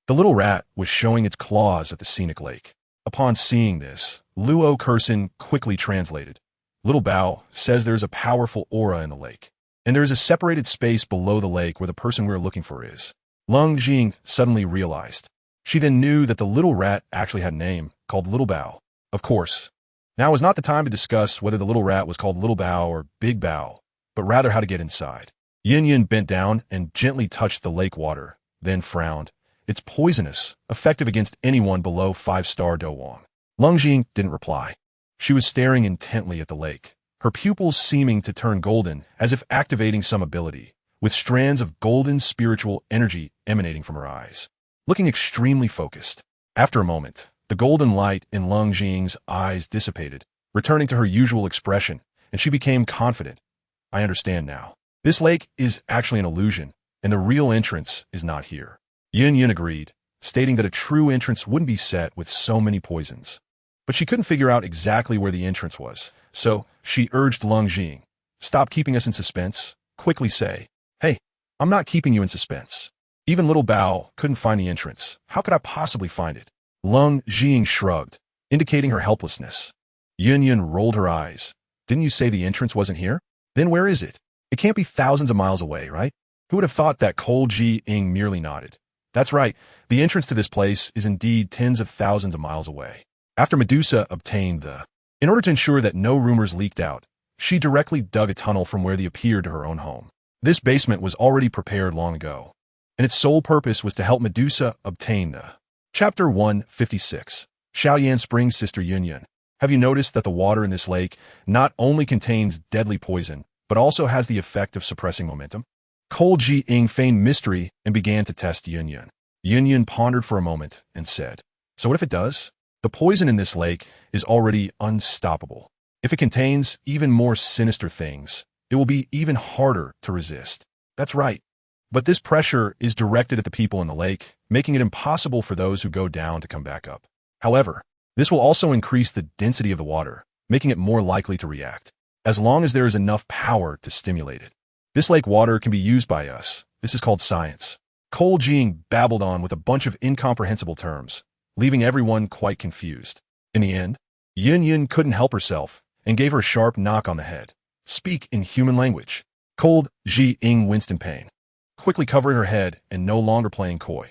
[SPEAKER 1] The little rat was showing its claws at the scenic lake. Upon seeing this, Luo Kursin quickly translated. Little Bao says there is a powerful aura in the lake, and there is a separated space below the lake where the person we are looking for is. Leng Jing suddenly realized. She then knew that the little rat actually had a name, called Little Bao. Of course, now was not the time to discuss whether the little rat was called Little Bao or Big Bao, but rather how to get inside. Yin bent down and gently touched the lake water, then frowned. It's poisonous, effective against anyone below 5-star Douluo. Leng Jing didn't reply. She was staring intently at the lake, her pupils seeming to turn golden as if activating some ability, with strands of golden spiritual energy emanating from her eyes. Looking extremely focused. After a moment, the golden light in Leng Jing's eyes dissipated, returning to her usual expression, and she became confident. I understand now. This lake is actually an illusion, and the real entrance is not here. Yin agreed, stating that a true entrance wouldn't be set with so many poisons. But she couldn't figure out exactly where the entrance was, so she urged Leng Jing, "Stop keeping us in suspense. Quickly say, hey, I'm not keeping you in suspense. Even Little Bao couldn't find the entrance. How could I possibly find it?" Leng Jing shrugged, indicating her helplessness. Yin rolled her eyes. "Didn't you say the entrance wasn't here? Then where is it? It can't be thousands of miles away, right?" Who would have thought that cold Zhiying merely nodded. That's right, the entrance to this place is indeed tens of thousands of miles away. After Medusa obtained in order to ensure that no rumors leaked out, she directly dug a tunnel from where they appeared to her own home. This basement was already prepared long ago, and its sole purpose was to help Medusa obtain Chapter 156. Xiaoyan Spring's sister Yun. Have you noticed that the water in this lake not only contains deadly poison, but also has the effect of suppressing momentum? Cold Zhiying feigned mystery and began to test Yun. Yun pondered for a moment and said, "So what if it does? The poison in this lake is already unstoppable. If it contains even more sinister things, it will be even harder to resist." That's right. But this pressure is directed at the people in the lake, making it impossible for those who go down to come back up. However, this will also increase the density of the water, making it more likely to react, as long as there is enough power to stimulate it. This lake water can be used by us. This is called science. Cold Jing babbled on with a bunch of incomprehensible terms, leaving everyone quite confused. In the end, Yun couldn't help herself and gave her a sharp knock on the head. "Speak in human language." Cold Zhiying winced in pain, quickly covering her head and no longer playing coy.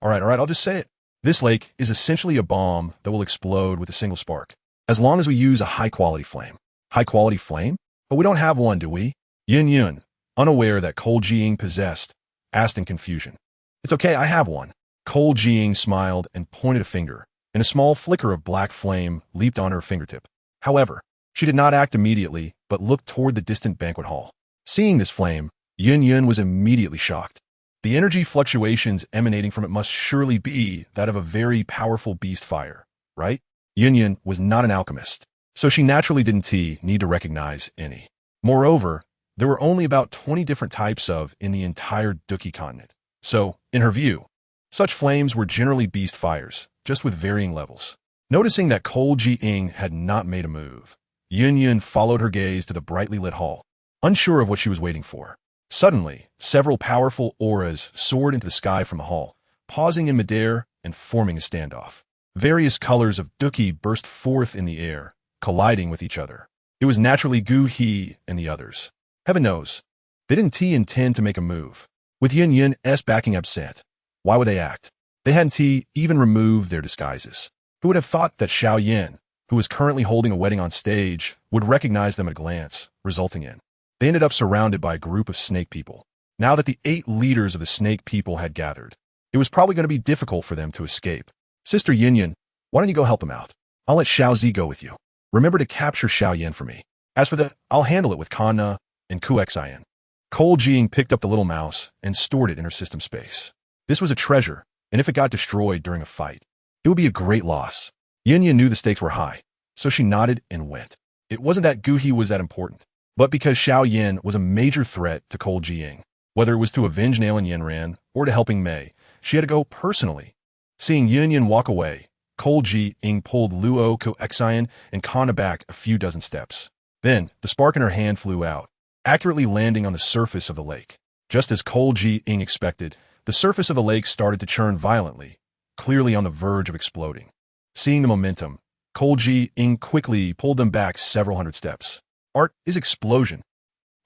[SPEAKER 1] All right, I'll just say it. This lake is essentially a bomb that will explode with a single spark, as long as we use a high-quality flame. High-quality flame? But we don't have one, do we? Yun, unaware that Cole Jiying possessed, asked in confusion. "It's okay, I have one." Cole Jiying smiled and pointed a finger, and a small flicker of black flame leaped on her fingertip. However, she did not act immediately, but looked toward the distant banquet hall. Seeing this flame, Yun was immediately shocked. The energy fluctuations emanating from it must surely be that of a very powerful beast fire, right? Yun was not an alchemist, so she naturally didn't need to recognize any. Moreover, there were only about 20 different types of in the entire Duki continent. So, in her view, such flames were generally beast fires, just with varying levels. Noticing that Cole Jiying had not made a move, Yun followed her gaze to the brightly lit hall, unsure of what she was waiting for. Suddenly, several powerful auras soared into the sky from the hall, pausing in midair and forming a standoff. Various colors of Duki burst forth in the air, colliding with each other. It was naturally Gu He and the others. Heaven knows, they didn't intend to make a move. With Yun's backing absent, why would they act? They hadn't even removed their disguises. Who would have thought that Xiao Yan, who was currently holding a wedding on stage, would recognize them at a glance, resulting in. They ended up surrounded by a group of snake people. Now that the 8 leaders of the snake people had gathered, it was probably going to be difficult for them to escape. "Sister Yun, why don't you go help them out? I'll let Xiao Zi go with you. Remember to capture Xiao Yan for me. As for I'll handle it with Kana and Kuxian." Cole Jiying picked up the little mouse and stored it in her system space. This was a treasure, and if it got destroyed during a fight, it would be a great loss. Yun knew the stakes were high, so she nodded and went. It wasn't that Gu He was that important, but because Xiao Yan was a major threat to Cole Jiying. Whether it was to avenge Nalan Yanran or to helping Mei, she had to go personally. Seeing Yun walk away, Cole Jiying pulled Luo Kuxian and Kana back a few dozen steps. Then, the spark in her hand flew out, accurately landing on the surface of the lake. Just as Cole Jiying expected, the surface of the lake started to churn violently, clearly on the verge of exploding. Seeing the momentum, Cole Jiying quickly pulled them back several hundred steps. Art is explosion.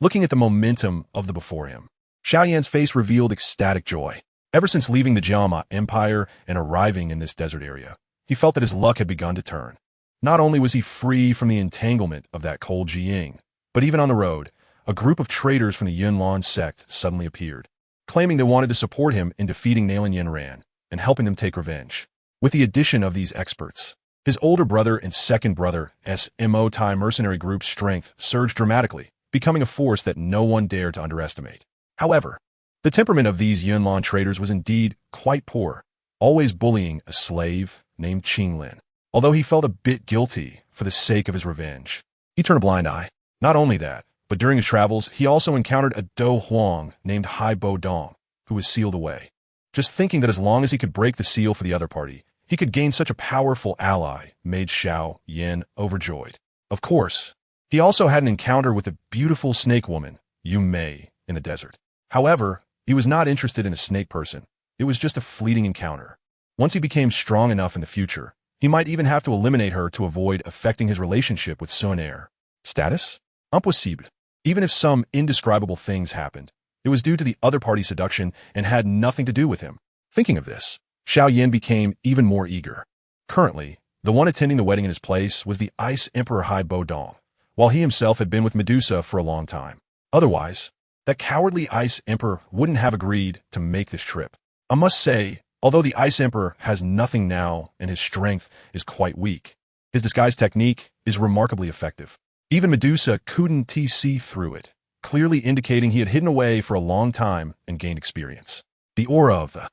[SPEAKER 1] Looking at the momentum of the before him, Xiao Yan's face revealed ecstatic joy. Ever since leaving the Jiama Empire and arriving in this desert area, he felt that his luck had begun to turn. Not only was he free from the entanglement of that Cole Jiying, but even on the road, a group of traitors from the Yunlan sect suddenly appeared, claiming they wanted to support him in defeating Nalan Yanran and helping them take revenge. With the addition of these experts, his older brother and second brother's Motai mercenary group's strength surged dramatically, becoming a force that no one dared to underestimate. However, the temperament of these Yunlan traitors was indeed quite poor, always bullying a slave named Qinglin. Although he felt a bit guilty for the sake of his revenge, he turned a blind eye. Not only that, but during his travels, he also encountered a Do Huang named Hai Bo Dong, who was sealed away. Just thinking that as long as he could break the seal for the other party, he could gain such a powerful ally made Xiao Yan overjoyed. Of course, he also had an encounter with a beautiful snake woman, Yu Mei, in the desert. However, he was not interested in a snake person. It was just a fleeting encounter. Once he became strong enough in the future, he might even have to eliminate her to avoid affecting his relationship with Sunair. Status? Impossible. Even if some indescribable things happened, it was due to the other party's seduction and had nothing to do with him. Thinking of this, Xiao Yan became even more eager. Currently, the one attending the wedding in his place was the Ice Emperor Hai Bo Dong, while he himself had been with Medusa for a long time. Otherwise, that cowardly Ice Emperor wouldn't have agreed to make this trip. I must say, although the Ice Emperor has nothing now and his strength is quite weak, his disguise technique is remarkably effective. Even Medusa couldn't see through it, clearly indicating he had hidden away for a long time and gained experience. The aura of the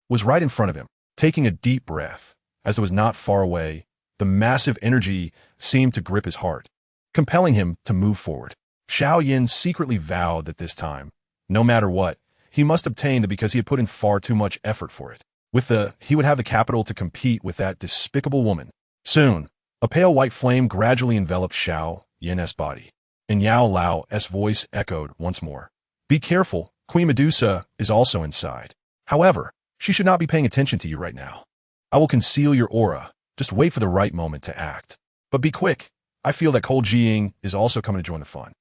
[SPEAKER 1] was right in front of him. Taking a deep breath, as it was not far away, the massive energy seemed to grip his heart, compelling him to move forward. Xiao Yan secretly vowed that this time, no matter what, he must obtain it because he had put in far too much effort for it. He would have the capital to compete with that despicable woman. Soon, a pale white flame gradually enveloped Xiao Yan's body, and Yao Lao's voice echoed once more. "Be careful, Queen Medusa is also inside. However, she should not be paying attention to you right now. I will conceal your aura. Just wait for the right moment to act. But be quick. I feel that Cole Jiying is also coming to join the fun."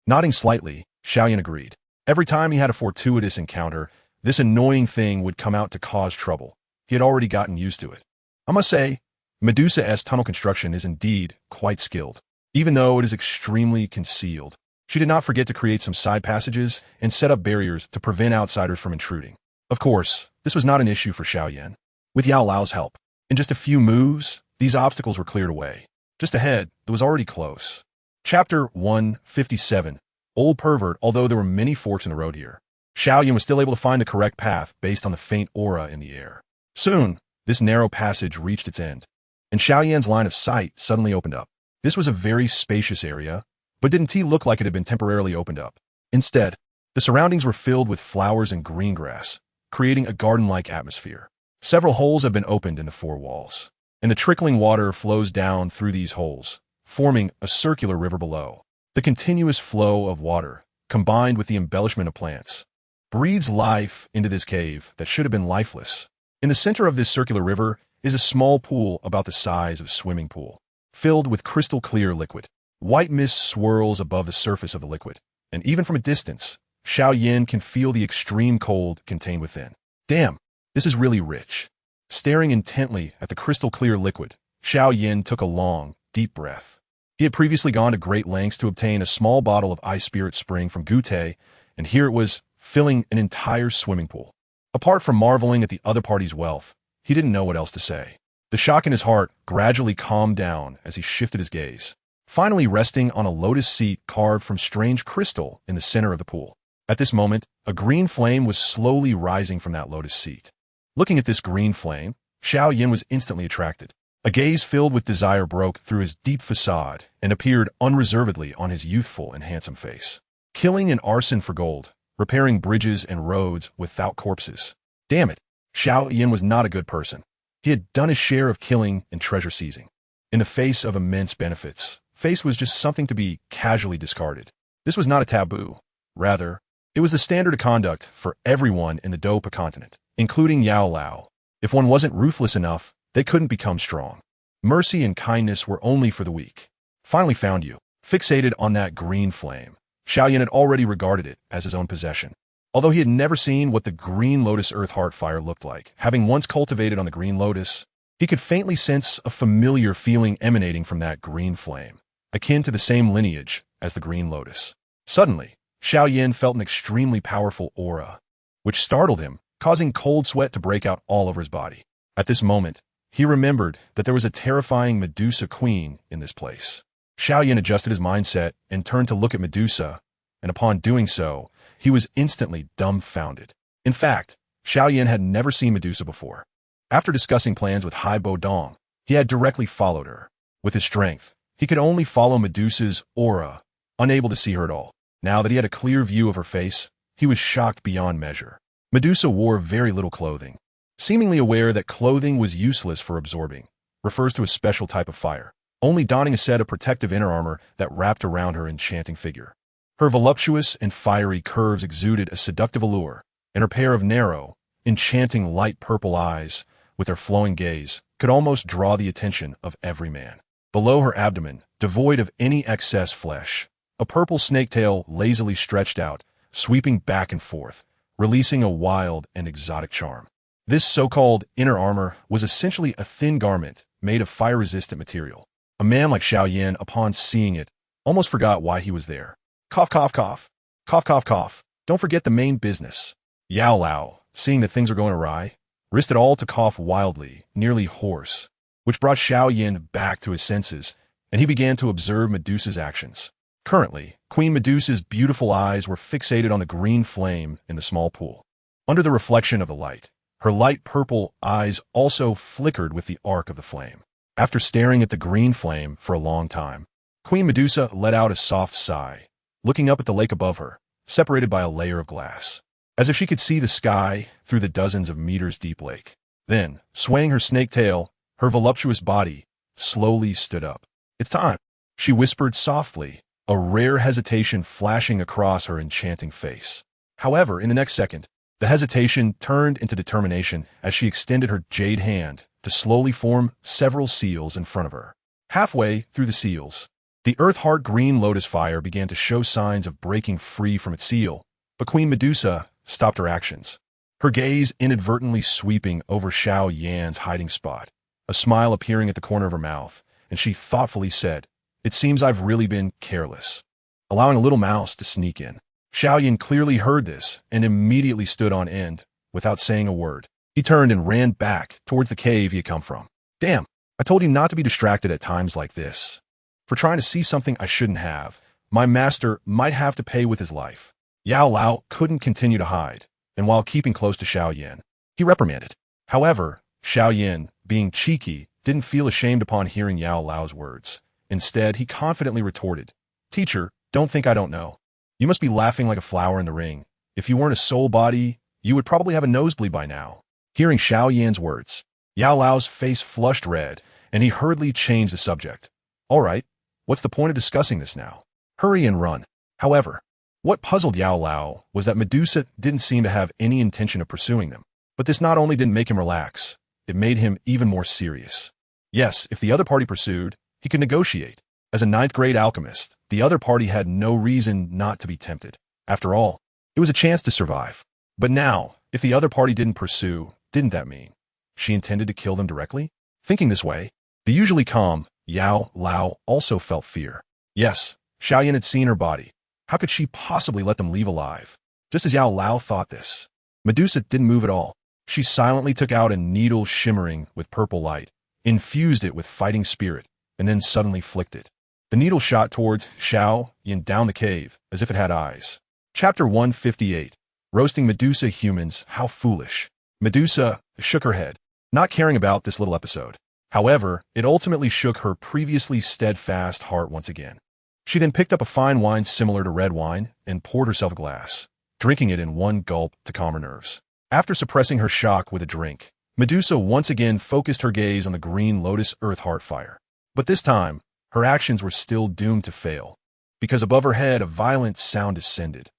[SPEAKER 1] Nodding slightly, Xiao Yan agreed. Every time he had a fortuitous encounter, this annoying thing would come out to cause trouble. He had already gotten used to it. I must say, Medusa's tunnel construction is indeed quite skilled. Even though it is extremely concealed, She did not forget to create some side passages and set up barriers to prevent outsiders from intruding. Of course, this was not an issue for Xiaoyan. With Yao Lao's help, in just a few moves, these obstacles were cleared away. Just ahead, it was already close. Chapter 157. Old Pervert. Although there were many forks in the road here, Xiaoyan was still able to find the correct path based on the faint aura in the air. Soon, this narrow passage reached its end, and Xiaoyan's line of sight suddenly opened up. This was a very spacious area, but didn't look like it had been temporarily opened up. Instead, the surroundings were filled with flowers and green grass, creating a garden-like atmosphere. Several holes have been opened in the four walls, and the trickling water flows down through these holes, forming a circular river below. The continuous flow of water, combined with the embellishment of plants, breathes life into this cave that should have been lifeless. In the center of this circular river is a small pool about the size of a swimming pool, filled with crystal-clear liquid. White mist swirls above the surface of the liquid, and even from a distance, Xiaoyan can feel the extreme cold contained within. Damn, this is really rich. Staring intently at the crystal-clear liquid, Xiaoyan took a long, deep breath. He had previously gone to great lengths to obtain a small bottle of ice spirit spring from Gute, and here it was, filling an entire swimming pool. Apart from marveling at the other party's wealth, he didn't know what else to say. The shock in his heart gradually calmed down as he shifted his gaze, finally resting on a lotus seat carved from strange crystal in the center of the pool. At this moment, a green flame was slowly rising from that lotus seat. Looking at this green flame, Xiaoyan was instantly attracted. A gaze filled with desire broke through his deep facade and appeared unreservedly on his youthful and handsome face. Killing and arson for gold, repairing bridges and roads without corpses. Damn it, Xiaoyan was not a good person. He had done his share of killing and treasure seizing. In the face of immense benefits, face was just something to be casually discarded. This was not a taboo. Rather, it was the standard of conduct for everyone in the Dopa continent, including Yao Lao. If one wasn't ruthless enough, they couldn't become strong. Mercy and kindness were only for the weak. Finally found you. Fixated on that green flame, Xiaoyan had already regarded it as his own possession. Although he had never seen what the green lotus earth heart fire looked like, having once cultivated on the green lotus, he could faintly sense a familiar feeling emanating from that green flame, akin to the same lineage as the green lotus. Suddenly, Xiaoyan felt an extremely powerful aura, which startled him, causing cold sweat to break out all over his body. At this moment, he remembered that there was a terrifying Medusa queen in this place. Xiaoyan adjusted his mindset and turned to look at Medusa, and upon doing so, he was instantly dumbfounded. In fact, Xiaoyan had never seen Medusa before. After discussing plans with Hai Bo Dong, he had directly followed her. With his strength, he could only follow Medusa's aura, unable to see her at all. Now that he had a clear view of her face, he was shocked beyond measure. Medusa wore very little clothing. Seemingly aware that clothing was useless for absorbing, refers to a special type of fire, only donning a set of protective inner armor that wrapped around her enchanting figure. Her voluptuous and fiery curves exuded a seductive allure, and her pair of narrow, enchanting light purple eyes, with their flowing gaze, could almost draw the attention of every man. Below her abdomen, devoid of any excess flesh, a purple snake tail lazily stretched out, sweeping back and forth, releasing a wild and exotic charm. This so-called inner armor was essentially a thin garment made of fire-resistant material. A man like Xiaoyan, upon seeing it, almost forgot why he was there. Cough, cough, cough. Cough, cough, cough. Don't forget the main business. Yao Lao, seeing that things were going awry, risked it all to cough wildly, nearly hoarse, which brought Xiaoyan back to his senses, and he began to observe Medusa's actions. Currently, Queen Medusa's beautiful eyes were fixated on the green flame in the small pool. Under the reflection of the light, her light purple eyes also flickered with the arc of the flame. After staring at the green flame for a long time, Queen Medusa let out a soft sigh, looking up at the lake above her, separated by a layer of glass, as if she could see the sky through the dozens of meters deep lake. Then, swaying her snake tail, her voluptuous body slowly stood up. "It's time," she whispered softly, a rare hesitation flashing across her enchanting face. However, in the next second, the hesitation turned into determination as she extended her jade hand to slowly form several seals in front of her. Halfway through the seals, the earth-heart green lotus fire began to show signs of breaking free from its seal, but Queen Medusa stopped her actions, her gaze inadvertently sweeping over Xiaoyan's hiding spot, a smile appearing at the corner of her mouth, and she thoughtfully said, "It seems I've really been careless." allowing a little mouse to sneak in. Xiaoyan clearly heard this and immediately stood on end without saying a word. He turned and ran back towards the cave he had come from. Damn, I told you not to be distracted at times like this. For trying to see something I shouldn't have, my master might have to pay with his life. Yao Lao couldn't continue to hide, and while keeping close to Xiaoyan, he reprimanded. However, Xiaoyan, being cheeky, didn't feel ashamed upon hearing Yao Lao's words. Instead, he confidently retorted, "Teacher, don't think I don't know. You must be laughing like a flower in the ring. If you weren't a soul body, you would probably have a nosebleed by now." Hearing Xiaoyan's words, Yao Lao's face flushed red, and he hurriedly changed the subject. "All right, what's the point of discussing this now? Hurry and run." However, what puzzled Yao Lao was that Medusa didn't seem to have any intention of pursuing them. But this not only didn't make him relax, it made him even more serious. Yes, if the other party pursued, he could negotiate. As a ninth-grade alchemist, the other party had no reason not to be tempted. After all, it was a chance to survive. But now, if the other party didn't pursue, didn't that mean she intended to kill them directly? Thinking this way, the usually calm Yao Lao also felt fear. Yes, Xiaoyan had seen her body. How could she possibly let them leave alive? Just as Yao Lao thought this, Medusa didn't move at all. She silently took out a needle shimmering with purple light, infused it with fighting spirit, and then suddenly flicked it. The needle shot towards Xiaoyan down the cave, as if it had eyes. Chapter 158. Roasting Medusa Humans, How Foolish. Medusa shook her head, not caring about this little episode. However, it ultimately shook her previously steadfast heart once again. She then picked up a fine wine similar to red wine and poured herself a glass, drinking it in one gulp to calm her nerves. After suppressing her shock with a drink, Medusa once again focused her gaze on the green lotus earth heart fire. But this time, her actions were still doomed to fail, because above her head a violent sound descended.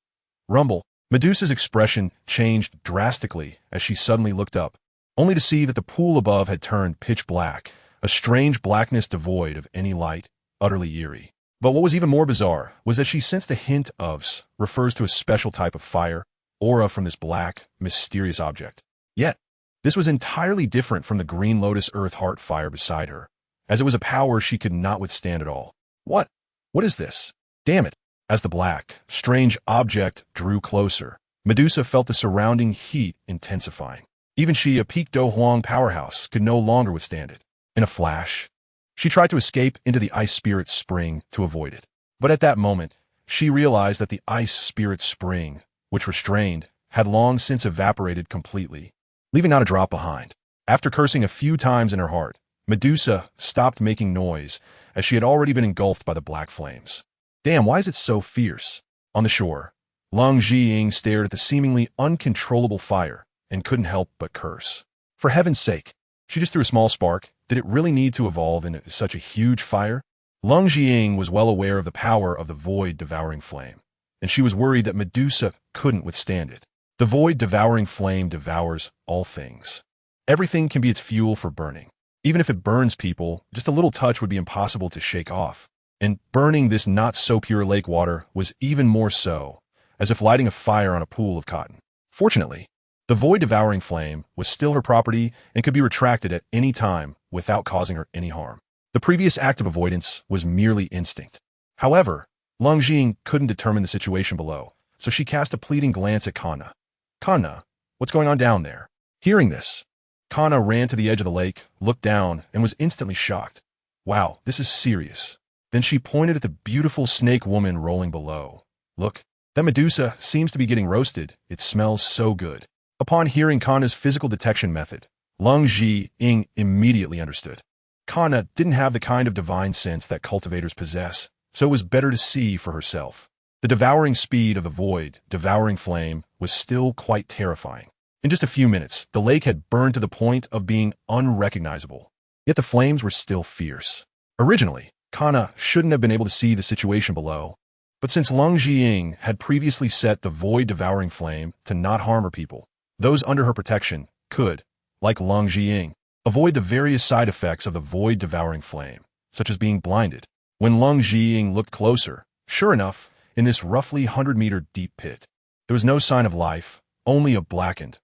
[SPEAKER 1] Rumble. Medusa's expression changed drastically as she suddenly looked up, only to see that the pool above had turned pitch black, a strange blackness devoid of any light, utterly eerie. But what was even more bizarre was that she sensed a hint of refers to a special type of fire, aura from this black, mysterious object. Yet, this was entirely different from the green lotus earth heart fire beside her, as it was a power she could not withstand at all. What? What is this? Damn it! As the black, strange object drew closer, Medusa felt the surrounding heat intensifying. Even she, a peak Do Huang powerhouse, could no longer withstand it. In a flash, she tried to escape into the ice spirit spring to avoid it. But at that moment, she realized that the ice spirit spring, which restrained, had long since evaporated completely, leaving not a drop behind. After cursing a few times in her heart, Medusa stopped making noise, as she had already been engulfed by the black flames. Damn, why is it so fierce? On the shore, Leng Zhiying stared at the seemingly uncontrollable fire and couldn't help but curse. For heaven's sake, she just threw a small spark. Did it really need to evolve into such a huge fire? Leng Zhiying was well aware of the power of the void-devouring flame, and she was worried that Medusa couldn't withstand it. The void-devouring flame devours all things. Everything can be its fuel for burning. Even if it burns people, just a little touch would be impossible to shake off. And burning this not-so-pure lake water was even more so, as if lighting a fire on a pool of cotton. Fortunately, the void-devouring flame was still her property and could be retracted at any time without causing her any harm. The previous act of avoidance was merely instinct. However, Leng Zhiying couldn't determine the situation below, so she cast a pleading glance at Kanna. "Kanna, what's going on down there?" Hearing this, Kanna ran to the edge of the lake, looked down, and was instantly shocked. "Wow, this is serious." Then she pointed at the beautiful snake woman rolling below. "Look, that Medusa seems to be getting roasted. It smells so good." Upon hearing Kanna's physical detection method, Leng Zhiying immediately understood. Kanna didn't have the kind of divine sense that cultivators possess, so it was better to see for herself. The devouring speed of the void-devouring flame was still quite terrifying. In just a few minutes, the lake had burned to the point of being unrecognizable. Yet the flames were still fierce. Originally, Kanna shouldn't have been able to see the situation below, but since Leng Zhiying had previously set the void-devouring flame to not harm her people, those under her protection could, like Leng Zhiying, avoid the various side effects of the void-devouring flame, such as being blinded. When Leng Zhiying looked closer, sure enough, in this roughly 100-meter deep pit, there was no sign of life, only a blackened,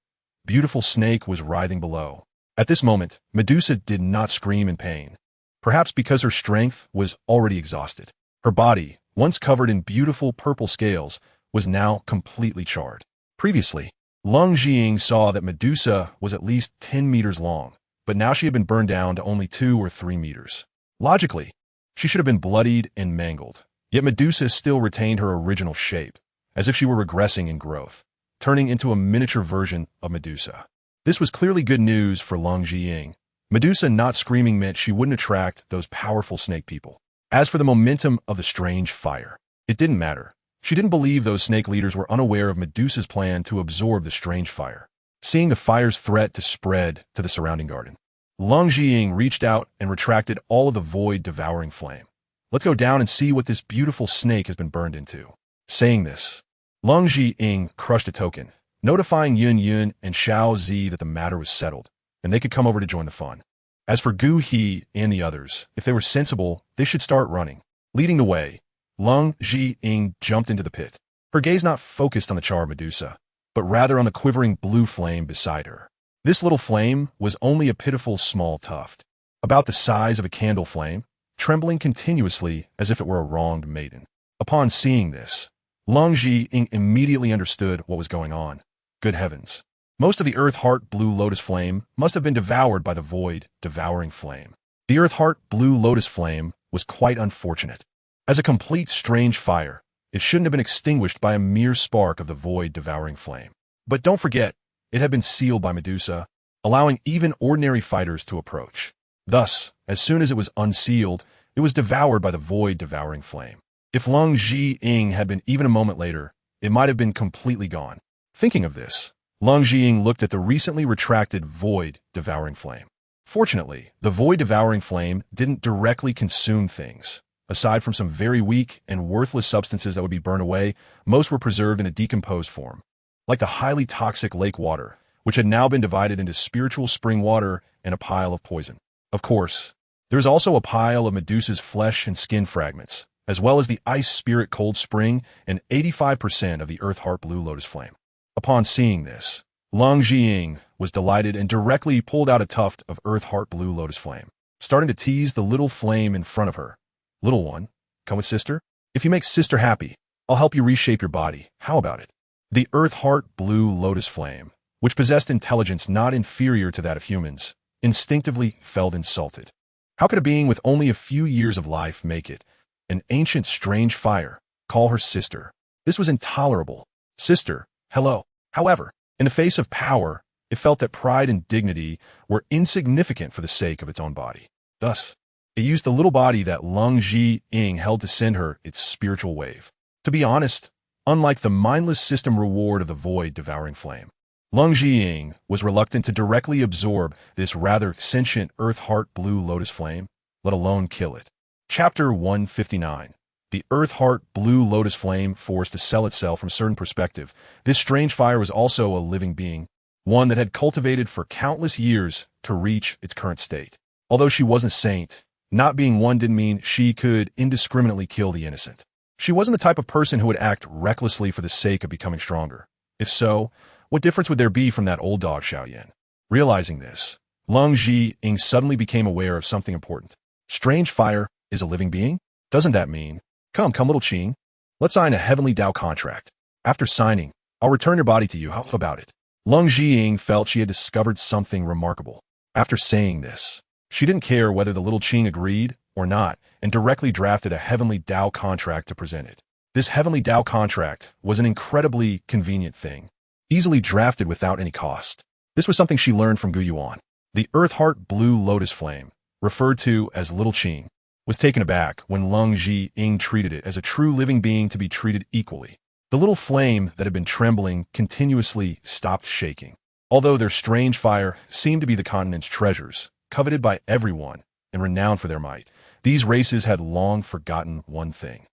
[SPEAKER 1] beautiful snake was writhing below. At this moment, Medusa did not scream in pain, perhaps because her strength was already exhausted. Her body, once covered in beautiful purple scales, was now completely charred. Previously, Leng Zhiying saw that Medusa was at least 10 meters long, but now she had been burned down to only 2 or 3 meters. Logically, she should have been bloodied and mangled, yet Medusa still retained her original shape, as if she were regressing in growth, turning into a miniature version of Medusa. This was clearly good news for Leng Zhiying. Medusa not screaming meant she wouldn't attract those powerful snake people. As for the momentum of the strange fire, it didn't matter. She didn't believe those snake leaders were unaware of Medusa's plan to absorb the strange fire. Seeing the fire's threat to spread to the surrounding garden, Leng Zhiying reached out and retracted all of the void-devouring flame. Let's go down and see what this beautiful snake has been burned into. Saying this, Leng Zhiying crushed a token, notifying Yun Yun and Xiao Zi that the matter was settled, and they could come over to join the fun. As for Gu He and the others, if they were sensible, they should start running. Leading the way, Leng Zhiying jumped into the pit, her gaze not focused on the charred Medusa, but rather on the quivering blue flame beside her. This little flame was only a pitiful small tuft, about the size of a candle flame, trembling continuously as if it were a wronged maiden. Upon seeing this, Leng Zhiying immediately understood what was going on. Good heavens! Most of the Earth Heart Blue Lotus Flame must have been devoured by the void, devouring flame. The Earth Heart Blue Lotus Flame was quite unfortunate. As a complete strange fire, it shouldn't have been extinguished by a mere spark of the void, devouring flame. But don't forget, it had been sealed by Medusa, allowing even ordinary fighters to approach. Thus, as soon as it was unsealed, it was devoured by the void, devouring flame. If Leng Zhiying had been even a moment later, it might have been completely gone. Thinking of this, Leng Zhiying looked at the recently retracted void, devouring flame. Fortunately, the void, devouring flame didn't directly consume things. Aside from some very weak and worthless substances that would be burned away, most were preserved in a decomposed form, like the highly toxic lake water, which had now been divided into spiritual spring water and a pile of poison. Of course, there is also a pile of Medusa's flesh and skin fragments, as well as the ice spirit cold spring and 85% of the Earth Heart Blue Lotus Flame. Upon seeing this, Leng Zhiying was delighted and directly pulled out a tuft of Earth Heart Blue Lotus Flame, starting to tease the little flame in front of her. Little one, come with sister? If you make sister happy, I'll help you reshape your body. How about it? The Earth Heart Blue Lotus Flame, which possessed intelligence not inferior to that of humans, instinctively felt insulted. How could a being with only a few years of life make it, an ancient strange fire, call her sister? This was intolerable. Sister, hello. However, in the face of power, it felt that pride and dignity were insignificant for the sake of its own body. Thus, it used the little body that Leng Zhiying held to send her its spiritual wave. To be honest, unlike the mindless system reward of the void, devouring flame, Leng Zhiying was reluctant to directly absorb this rather sentient Earth Heart Blue Lotus Flame, let alone kill it. Chapter 159. The Earth Heart Blue Lotus Flame forced to sell itself from a certain perspective. This strange fire was also a living being, one that had cultivated for countless years to reach its current state. Although she wasn't a saint, not being one didn't mean she could indiscriminately kill the innocent. She wasn't the type of person who would act recklessly for the sake of becoming stronger. If so, what difference would there be from that old dog Xiaoyan? Realizing this, Leng Zhiying suddenly became aware of something important. Strange fire is a living being? Doesn't that mean, come little Qing, let's sign a heavenly Dao contract. After signing, I'll return your body to you. How about it? Leng Zhiying felt she had discovered something remarkable. After saying this, she didn't care whether the little Qing agreed or not, and directly drafted a heavenly Dao contract to present it. This heavenly Dao contract was an incredibly convenient thing, easily drafted without any cost. This was something she learned from Gu Yuan. The Earth Heart Blue Lotus Flame, referred to as Little Qing, was taken aback when Leng Zhiying treated it as a true living being to be treated equally. The little flame that had been trembling continuously stopped shaking. Although their strange fire seemed to be the continent's treasures, coveted by everyone and renowned for their might, these races had long forgotten one thing.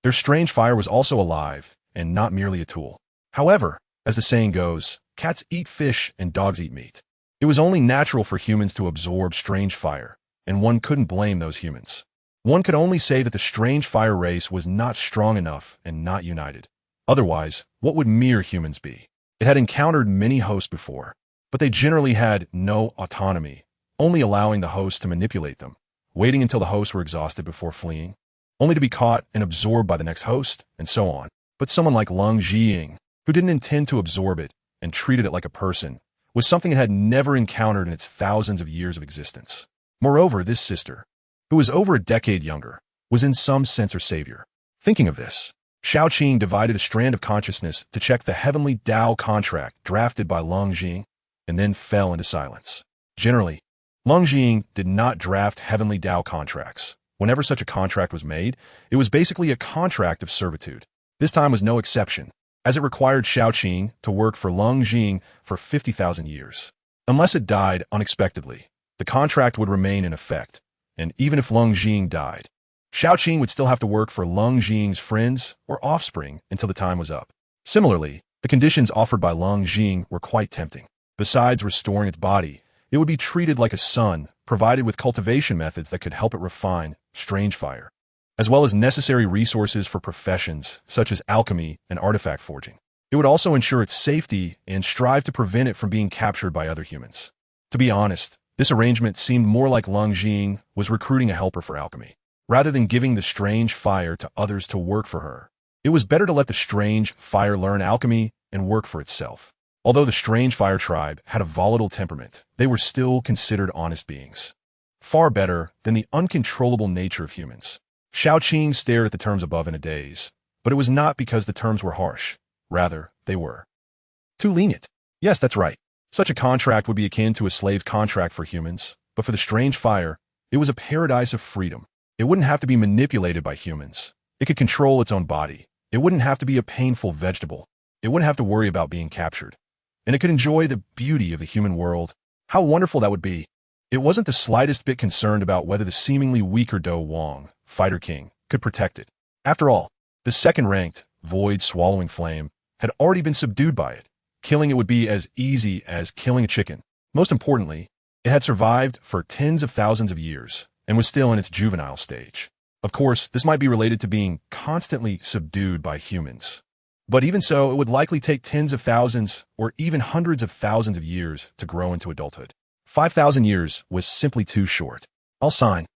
[SPEAKER 1] Their strange fire was also alive and not merely a tool. However, as the saying goes, cats eat fish and dogs eat meat. It was only natural for humans to absorb strange fire, and one couldn't blame those humans. One could only say that the strange fire race was not strong enough and not united. Otherwise, what would mere humans be? It had encountered many hosts before, but they generally had no autonomy, only allowing the host to manipulate them, waiting until the hosts were exhausted before fleeing. only to be caught and absorbed by the next host, and so on. But someone like Leng Zhiying, who didn't intend to absorb it and treated it like a person, was something it had never encountered in its thousands of years of existence. Moreover, this sister, who was over a decade younger, was in some sense her savior. Thinking of this, Shaoqing divided a strand of consciousness to check the heavenly Dao contract drafted by Leng Zhiying, and then fell into silence. Generally, Leng Zhiying did not draft heavenly Dao contracts. Whenever such a contract was made, it was basically a contract of servitude. This time was no exception, as it required Shaoqing to work for Leng Zhiying for 50,000 years. Unless it died unexpectedly, the contract would remain in effect, and even if Leng Zhiying died, Shaoqing would still have to work for Leng Zhiying's friends or offspring until the time was up. Similarly, the conditions offered by Leng Zhiying were quite tempting. Besides restoring its body, it would be treated like a son, provided with cultivation methods that could help it refine strange fire, as well as necessary resources for professions such as alchemy and artifact forging. It would also ensure its safety and strive to prevent it from being captured by other humans. To be honest, this arrangement seemed more like Leng Zhiying was recruiting a helper for alchemy, rather than giving the strange fire to others to work for her. It was better to let the strange fire learn alchemy and work for itself. Although the strange fire tribe had a volatile temperament, they were still considered honest beings. Far better than the uncontrollable nature of humans. Shaoqing stared at the terms above in a daze, but it was not because the terms were harsh. Rather, they were too lenient. Yes, that's right. Such a contract would be akin to a slave's contract for humans, but for the strange fire, it was a paradise of freedom. It wouldn't have to be manipulated by humans. It could control its own body. It wouldn't have to be a painful vegetable. It wouldn't have to worry about being captured. And it could enjoy the beauty of the human world. How wonderful that would be. It wasn't the slightest bit concerned about whether the seemingly weaker Do Wang, Fighter King, could protect it. After all, the second-ranked, void-swallowing flame had already been subdued by it. Killing it would be as easy as killing a chicken. Most importantly, it had survived for tens of thousands of years and was still in its juvenile stage. Of course, this might be related to being constantly subdued by humans. But even so, it would likely take tens of thousands or even hundreds of thousands of years to grow into adulthood. 5,000 years was simply too short. I'll sign.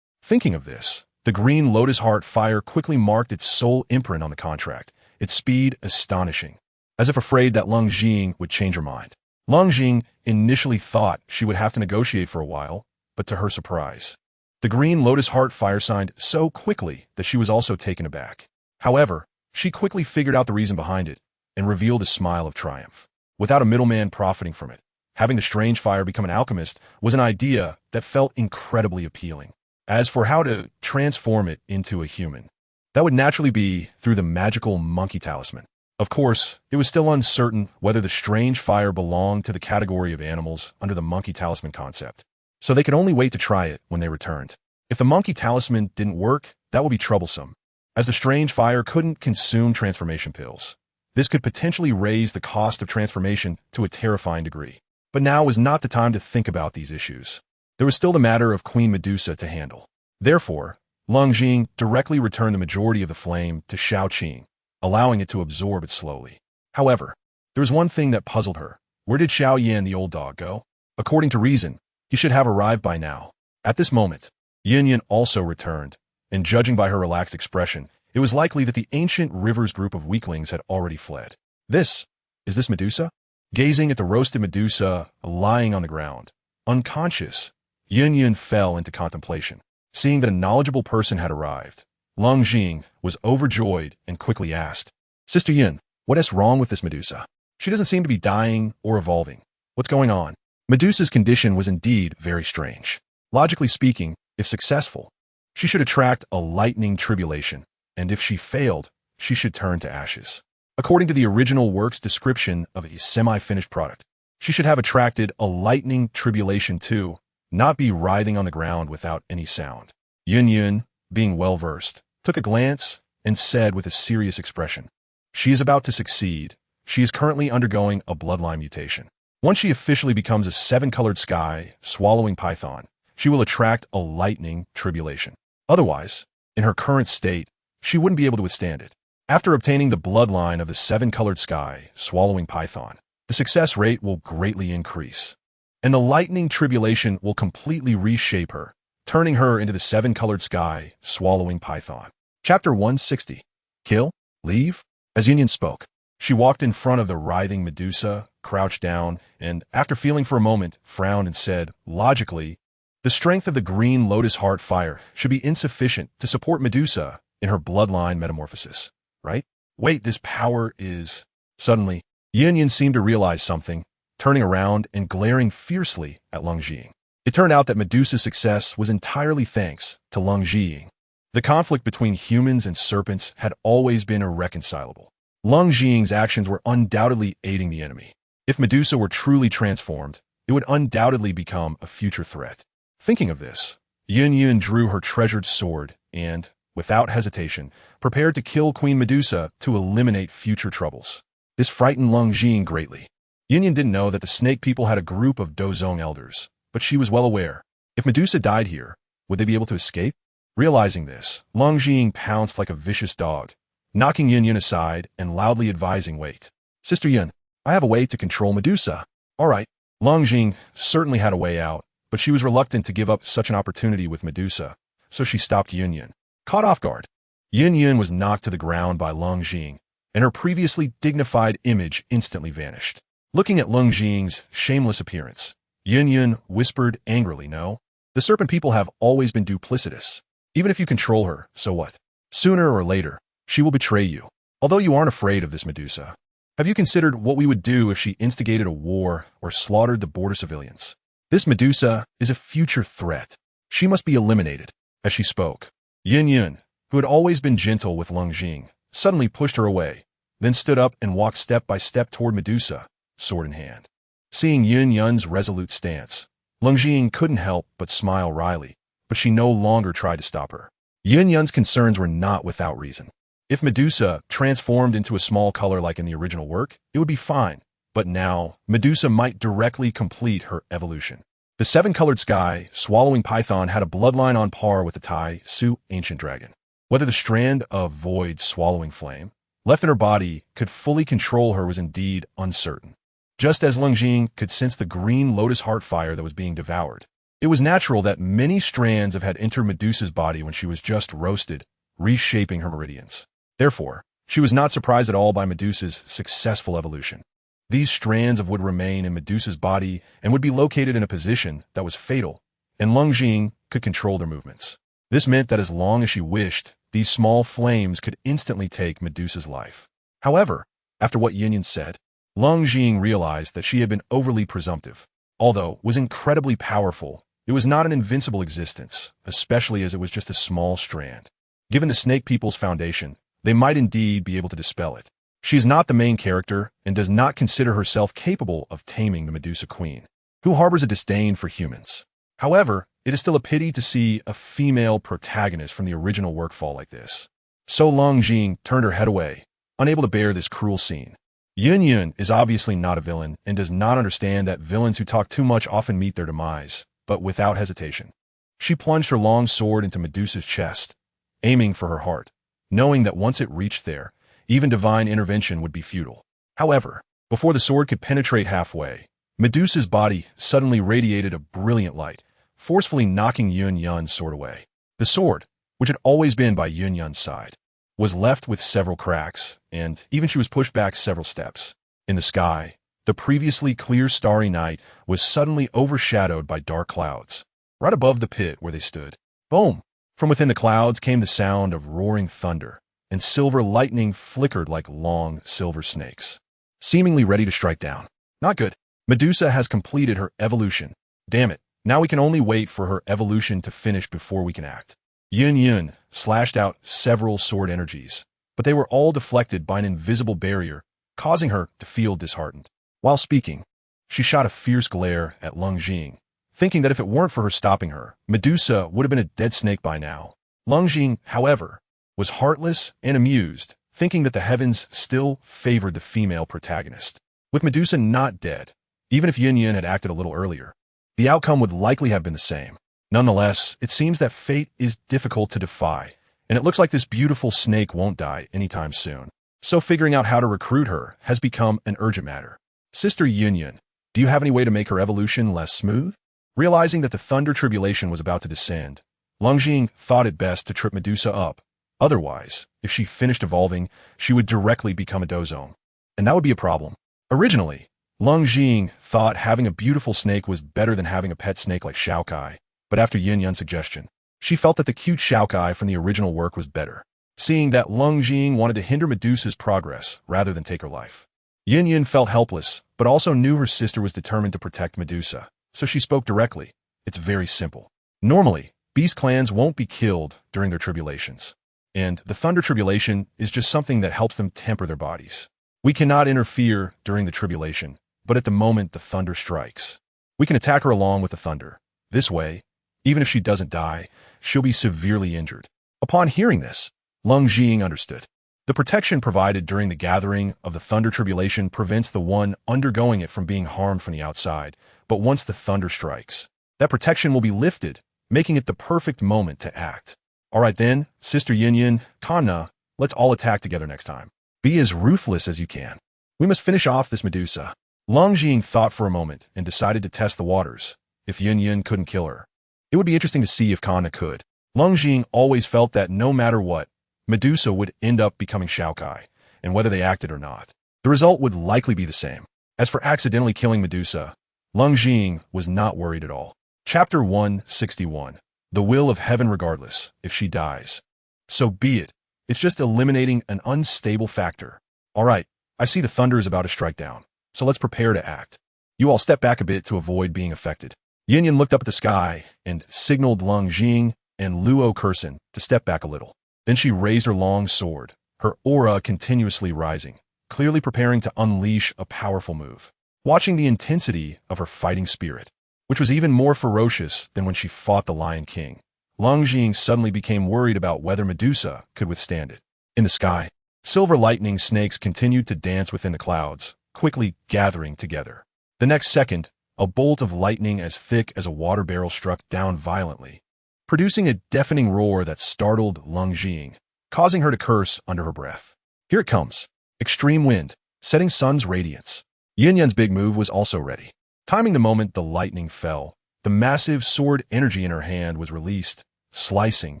[SPEAKER 1] Thinking of this, the green lotus heart fire quickly marked its sole imprint on the contract, its speed astonishing, as if afraid that Leng Zhiying would change her mind. Leng Zhiying initially thought she would have to negotiate for a while, but to her surprise, the green lotus heart fire signed so quickly that she was also taken aback. However, she quickly figured out the reason behind it and revealed a smile of triumph. Without a middleman profiting from it, having the strange fire become an alchemist was an idea that felt incredibly appealing. As for how to transform it into a human, that would naturally be through the magical monkey talisman. Of course, it was still uncertain whether the strange fire belonged to the category of animals under the monkey talisman concept, so they could only wait to try it when they returned. If the monkey talisman didn't work, that would be troublesome, as the strange fire couldn't consume transformation pills. This could potentially raise the cost of transformation to a terrifying degree. But now was not the time to think about these issues. There was still the matter of Queen Medusa to handle. Therefore, Leng Zhiying directly returned the majority of the flame to Shaoqing, allowing it to absorb it slowly. However, there was one thing that puzzled her. Where did Xiao Yan, the old dog, go? According to reason, he should have arrived by now. At this moment, Yin Yin also returned, and judging by her relaxed expression, it was likely that the ancient river's group of weaklings had already fled. Is this Medusa? Gazing at the roasted Medusa lying on the ground, unconscious, Yin Yin fell into contemplation. Seeing that a knowledgeable person had arrived, Leng Zhiying was overjoyed and quickly asked, "Sister Yin, what is wrong with this Medusa? She doesn't seem to be dying or evolving. What's going on?" Medusa's condition was indeed very strange. Logically speaking, if successful, she should attract a lightning tribulation, and if she failed, she should turn to ashes. According to the original work's description of a semi-finished product, she should have attracted a lightning tribulation too, not be writhing on the ground without any sound. Yin Yin, being well-versed, took a glance and said with a serious expression, "She is about to succeed. She is currently undergoing a bloodline mutation. Once she officially becomes a seven-colored sky, swallowing python, she will attract a lightning tribulation. Otherwise, in her current state, she wouldn't be able to withstand it. After obtaining the bloodline of the seven-colored sky, swallowing python, the success rate will greatly increase, and the lightning tribulation will completely reshape her, turning her into the seven-colored sky, swallowing python. Chapter 160. Kill? Leave? As Yunyan spoke, she walked in front of the writhing Medusa, crouched down, and, after feeling for a moment, frowned and said, logically, the strength of the green lotus heart fire should be insufficient to support Medusa in her bloodline metamorphosis, right? Wait, this power is... Suddenly, Yunyan seemed to realize something, turning around and glaring fiercely at Leng Zhiying. It turned out that Medusa's success was entirely thanks to Leng Zhiying. The conflict between humans and serpents had always been irreconcilable. Leng Zhiying's actions were undoubtedly aiding the enemy. If Medusa were truly transformed, it would undoubtedly become a future threat. Thinking of this, Yunyan drew her treasured sword and, without hesitation, prepared to kill Queen Medusa to eliminate future troubles. This frightened Leng Zhiying greatly. Yunyan didn't know that the snake people had a group of Dozong elders, but she was well aware. If Medusa died here, would they be able to escape? Realizing this, Leng Zhiying pounced like a vicious dog, knocking Yunyan aside and loudly advising, wait. Sister Yun, I have a way to control Medusa. All right. Leng Zhiying certainly had a way out, but she was reluctant to give up such an opportunity with Medusa, so she stopped Yunyan. Caught off guard, Yunyan was knocked to the ground by Leng Zhiying, and her previously dignified image instantly vanished. Looking at Leng Zhiying's shameless appearance, Yunyan whispered angrily, no, the serpent people have always been duplicitous. Even if you control her, so what? Sooner or later, she will betray you. Although you aren't afraid of this Medusa, have you considered what we would do if she instigated a war or slaughtered the border civilians? This Medusa is a future threat. She must be eliminated. As she spoke, Yunyan, who had always been gentle with Leng Zhiying, suddenly pushed her away, then stood up and walked step by step toward Medusa, sword in hand. Seeing Yunyan's resolute stance, Leng Zhiying couldn't help but smile wryly, but she no longer tried to stop her. Yunyan's concerns were not without reason. If Medusa transformed into a small color like in the original work, it would be fine, but now Medusa might directly complete her evolution. The seven-colored sky, swallowing python had a bloodline on par with the Tai Su ancient dragon. Whether the strand of void swallowing flame left in her body could fully control her was indeed uncertain. Just as Leng Zhiying could sense the green lotus heart fire that was being devoured, it was natural that many strands had entered Medusa's body when she was just roasted, reshaping her meridians. Therefore, she was not surprised at all by Medusa's successful evolution. These strands would remain in Medusa's body and would be located in a position that was fatal, and Leng Zhiying could control their movements. This meant that as long as she wished, these small flames could instantly take Medusa's life. However, after what Yunyan said, Leng Zhiying realized that she had been overly presumptive. Although it was incredibly powerful, it was not an invincible existence, especially as it was just a small strand. Given the Snake People's foundation, they might indeed be able to dispel it. She is not the main character and does not consider herself capable of taming the Medusa Queen, who harbors a disdain for humans. However, it is still a pity to see a female protagonist from the original work fall like this. So Leng Zhiying turned her head away, unable to bear this cruel scene. Yunyan is obviously not a villain and does not understand that villains who talk too much often meet their demise, but without hesitation. She plunged her long sword into Medusa's chest, aiming for her heart, knowing that once it reached there, even divine intervention would be futile. However, before the sword could penetrate halfway, Medusa's body suddenly radiated a brilliant light, forcefully knocking Yunyan's sword away. The sword, which had always been by Yunyan's side, was left with several cracks, and even she was pushed back several steps. In the sky, the previously clear starry night was suddenly overshadowed by dark clouds. Right above the pit where they stood, boom! From within the clouds came the sound of roaring thunder, and silver lightning flickered like long silver snakes, seemingly ready to strike down. Not good. Medusa has completed her evolution. Damn it, now we can only wait for her evolution to finish before we can act. Yunyan slashed out several sword energies, but they were all deflected by an invisible barrier, causing her to feel disheartened. While speaking, she shot a fierce glare at Leng Zhiying, thinking that if it weren't for her stopping her, Medusa would have been a dead snake by now. Leng Zhiying, however, was heartless and amused, thinking that the heavens still favored the female protagonist. With Medusa not dead, even if Yunyan had acted a little earlier, the outcome would likely have been the same. Nonetheless, it seems that fate is difficult to defy, and it looks like this beautiful snake won't die anytime soon. So figuring out how to recruit her has become an urgent matter. Sister Yunyan, do you have any way to make her evolution less smooth? Realizing that the thunder tribulation was about to descend, Leng thought it best to trip Medusa up. Otherwise, if she finished evolving, she would directly become a dozome. And that would be a problem. Originally, Leng thought having a beautiful snake was better than having a pet snake like Xiaokai, but after Yin Yun's suggestion, she felt that the cute Xiaokai from the original work was better, seeing that Leng wanted to hinder Medusa's progress rather than take her life. Yin Yun felt helpless, but also knew her sister was determined to protect Medusa, so she spoke directly. It's very simple. Normally, beast clans won't be killed during their tribulations, and the thunder tribulation is just something that helps them temper their bodies. We cannot interfere during the tribulation, but at the moment the thunder strikes, we can attack her along with the thunder. This way, even if she doesn't die, she'll be severely injured. Upon hearing this, Leng understood. The protection provided during the gathering of the thunder tribulation prevents the one undergoing it from being harmed from the outside, but once the thunder strikes, that protection will be lifted, making it the perfect moment to act. Alright then, Sister Yin, Kana, let's all attack together next time. Be as ruthless as you can. We must finish off this Medusa. Leng thought for a moment and decided to test the waters. If Yin couldn't kill her, it would be interesting to see if Kana could. Leng always felt that no matter what, Medusa would end up becoming Xiaokai, and whether they acted or not, the result would likely be the same. As for accidentally killing Medusa, Leng was not worried at all. Chapter 161. The Will of Heaven regardless, if she dies. So be it. It's just eliminating an unstable factor. Alright, I see the thunder is about to strike down, so let's prepare to act. You all step back a bit to avoid being affected. Yin Yun looked up at the sky and signaled Leng and Luo Kursin to step back a little. Then she raised her long sword, her aura continuously rising, clearly preparing to unleash a powerful move. Watching the intensity of her fighting spirit, which was even more ferocious than when she fought the Lion King, Leng suddenly became worried about whether Medusa could withstand it. In the sky, silver lightning snakes continued to dance within the clouds, quickly gathering together. The next second, a bolt of lightning as thick as a water barrel struck down violently, producing a deafening roar that startled Leng, causing her to curse under her breath. Here it comes. Extreme wind, setting sun's radiance. Yin Yun's big move was also ready. Timing the moment the lightning fell, the massive sword energy in her hand was released, slicing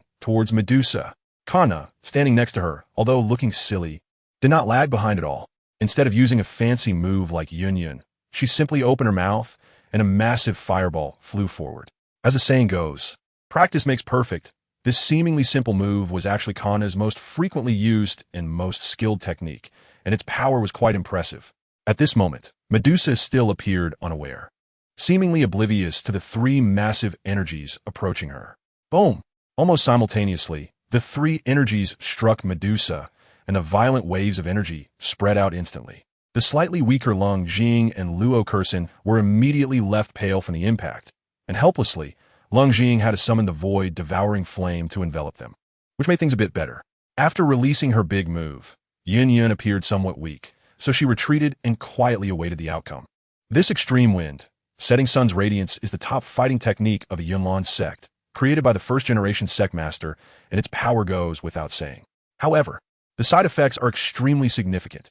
[SPEAKER 1] towards Medusa. Kana, standing next to her, although looking silly, did not lag behind at all. Instead of using a fancy move like Yin Yun, she simply opened her mouth, and a massive fireball flew forward. As the saying goes, practice makes perfect. This seemingly simple move was actually Kana's most frequently used and most skilled technique, and its power was quite impressive. At this moment, Medusa still appeared unaware, seemingly oblivious to the three massive energies approaching her. Boom! Almost simultaneously, the three energies struck Medusa, and the violent waves of energy spread out instantly. The slightly weaker Leng and Luo Kursin were immediately left pale from the impact, and helplessly, Leng had to summon the void devouring flame to envelop them, which made things a bit better. After releasing her big move, Yin Yun appeared somewhat weak, so she retreated and quietly awaited the outcome. This extreme wind, setting sun's radiance, is the top fighting technique of the Yunlan sect, created by the first-generation sect master, and its power goes without saying. However, the side effects are extremely significant.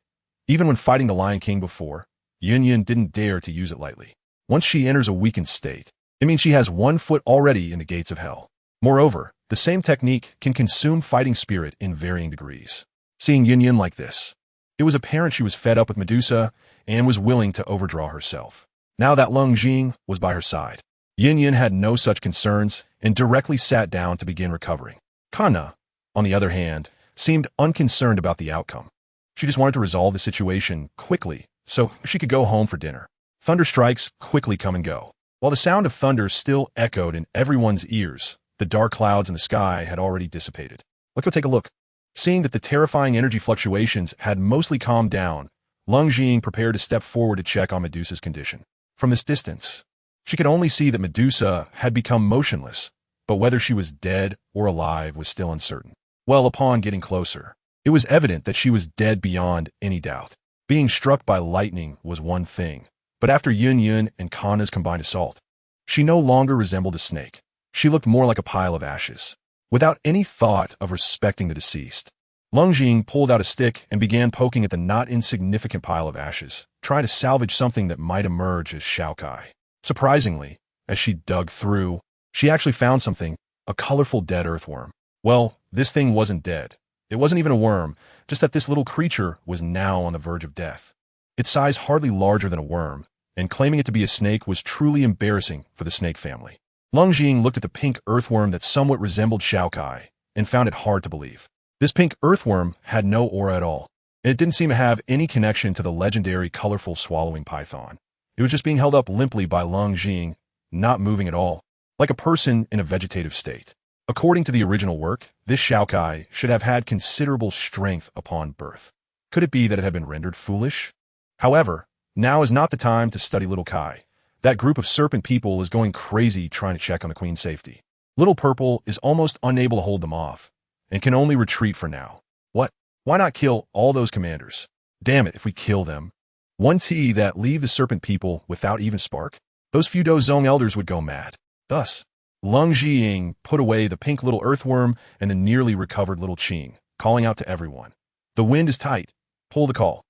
[SPEAKER 1] Even when fighting the Lion King before, Yin Yun didn't dare to use it lightly. Once she enters a weakened state, it means she has 1 foot already in the gates of hell. Moreover, the same technique can consume fighting spirit in varying degrees. Seeing Yin Yun like this, it was apparent she was fed up with Medusa and was willing to overdraw herself. Now that Leng was by her side, Yin Yun had no such concerns and directly sat down to begin recovering. Kana, on the other hand, seemed unconcerned about the outcome. She just wanted to resolve the situation quickly so she could go home for dinner. Thunder strikes quickly come and go. While the sound of thunder still echoed in everyone's ears, the dark clouds in the sky had already dissipated. Let's go take a look. Seeing that the terrifying energy fluctuations had mostly calmed down, Leng prepared to step forward to check on Medusa's condition. From this distance, she could only see that Medusa had become motionless, but whether she was dead or alive was still uncertain. Well, upon getting closer, it was evident that she was dead beyond any doubt. Being struck by lightning was one thing, but after Yin Yun and Kana's combined assault, she no longer resembled a snake. She looked more like a pile of ashes. Without any thought of respecting the deceased, Leng pulled out a stick and began poking at the not insignificant pile of ashes, trying to salvage something that might emerge as Xiaokai. Surprisingly, As she dug through, she actually found something, a colorful dead earthworm. Well, this thing wasn't dead. It wasn't even a worm, just that this little creature was now on the verge of death. Its size hardly larger than a worm, and claiming it to be a snake was truly embarrassing for the snake family. Leng Jing looked at the pink earthworm that somewhat resembled Xiao Kai and found it hard to believe. This pink earthworm had no aura at all, and it didn't seem to have any connection to the legendary colorful swallowing python. It was just being held up limply by Leng Jing, not moving at all, like a person in a vegetative state. According to the original work, this Xiao Kai should have had considerable strength upon birth. Could it be that it had been rendered foolish? However, now is not the time to study little Kai. That group of serpent people is going crazy trying to check on the queen's safety. Little Purple is almost unable to hold them off, and can only retreat for now. What? Why not kill all those commanders? Damn it, if we kill them. One T that leave the serpent people without even spark? Those few Dozong elders would go mad. Thus, Leng Jiying put away the pink little earthworm and the nearly recovered little Qing, calling out to everyone. The wind is tight. Pull the call.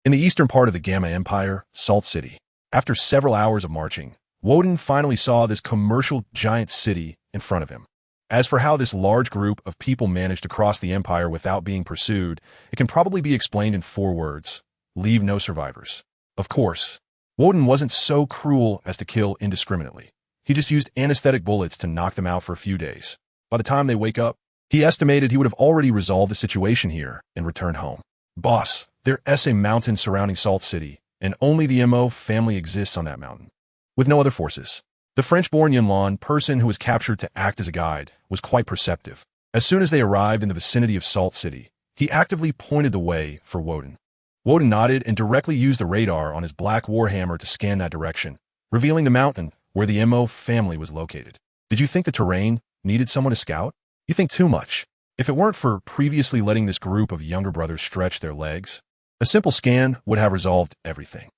[SPEAKER 1] In the eastern part of the Gamma Empire, Salt City, after several hours of marching, Woden finally saw this commercial giant city in front of him. As for how this large group of people managed to cross the empire without being pursued, it can probably be explained in 4 words. Leave no survivors. Of course, Woden wasn't so cruel as to kill indiscriminately. He just used anesthetic bullets to knock them out for a few days. By the time they wake up, he estimated he would have already resolved the situation here and returned home. Boss, there's a mountain surrounding Salt City, and only the Mo family exists on that mountain, with no other forces. The French-born Yunlan person who was captured to act as a guide was quite perceptive. As soon as they arrived in the vicinity of Salt City, he actively pointed the way for Woden. Woden nodded and directly used the radar on his black warhammer to scan that direction, revealing the mountain where the Mo family was located. Did you think the terrain needed someone to scout? You think too much. If it weren't for previously letting this group of younger brothers stretch their legs, a simple scan would have resolved everything.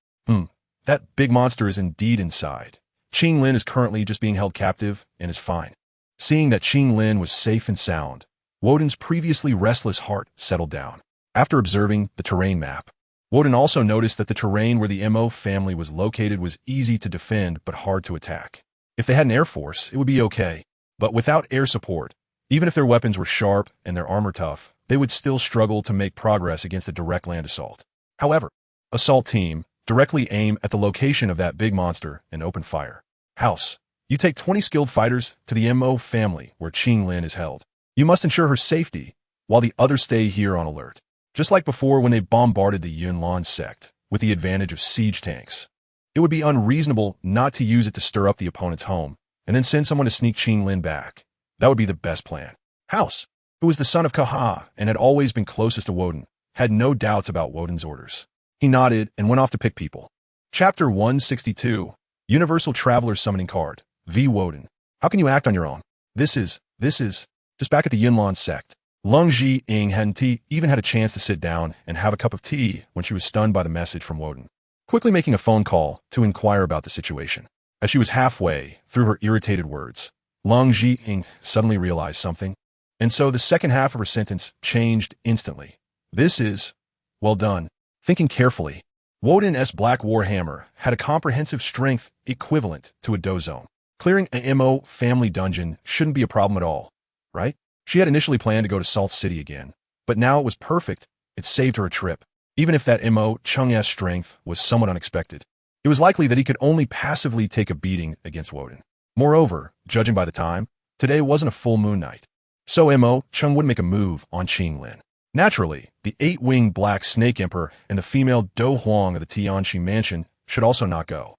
[SPEAKER 1] That big monster is indeed inside. Qing Lin is currently just being held captive and is fine. Seeing that Qing Lin was safe and sound, Woden's previously restless heart settled down. After observing the terrain map, Woden also noticed that the terrain where the Mo family was located was easy to defend but hard to attack. If they had an air force, it would be okay. But without air support, even if their weapons were sharp and their armor tough, they would still struggle to make progress against a direct land assault. However, assault team directly aim at the location of that big monster and open fire. House, you take 20 skilled fighters to the Mo family where Qing Lin is held. You must ensure her safety, while the others stay here on alert. Just like before when they bombarded the Yunlan sect with the advantage of siege tanks. It would be unreasonable not to use it to stir up the opponent's home, and then send someone to sneak Qing Lin back. That would be the best plan. House, who was the son of Kaha and had always been closest to Woden, had no doubts about Woden's orders. He nodded and went off to pick people. Chapter 162, Universal Traveler Summoning Card, V. Woden. How can you act on your own? This is, just back at the Yunlan sect. Leng Jiying hadn't even had a chance to sit down and have a cup of tea when she was stunned by the message from Woden, quickly making a phone call to inquire about the situation. As she was halfway through her irritated words, Leng Jiying suddenly realized something, and so the second half of her sentence changed instantly. This is, well done. Thinking carefully, Woden's Black Warhammer had a comprehensive strength equivalent to a Dozong. Clearing a Mo family dungeon shouldn't be a problem at all, right? She had initially planned to go to Salt City again, but now it was perfect. It saved her a trip. Even if that Mo Cheng's strength was somewhat unexpected, it was likely that he could only passively take a beating against Woden. Moreover, judging by the time, today wasn't a full moon night, so Mo Cheng would make a move on Qing Lin. Naturally, the 8-winged Black Snake Emperor and the female Do Huang of the Tianxi mansion should also not go.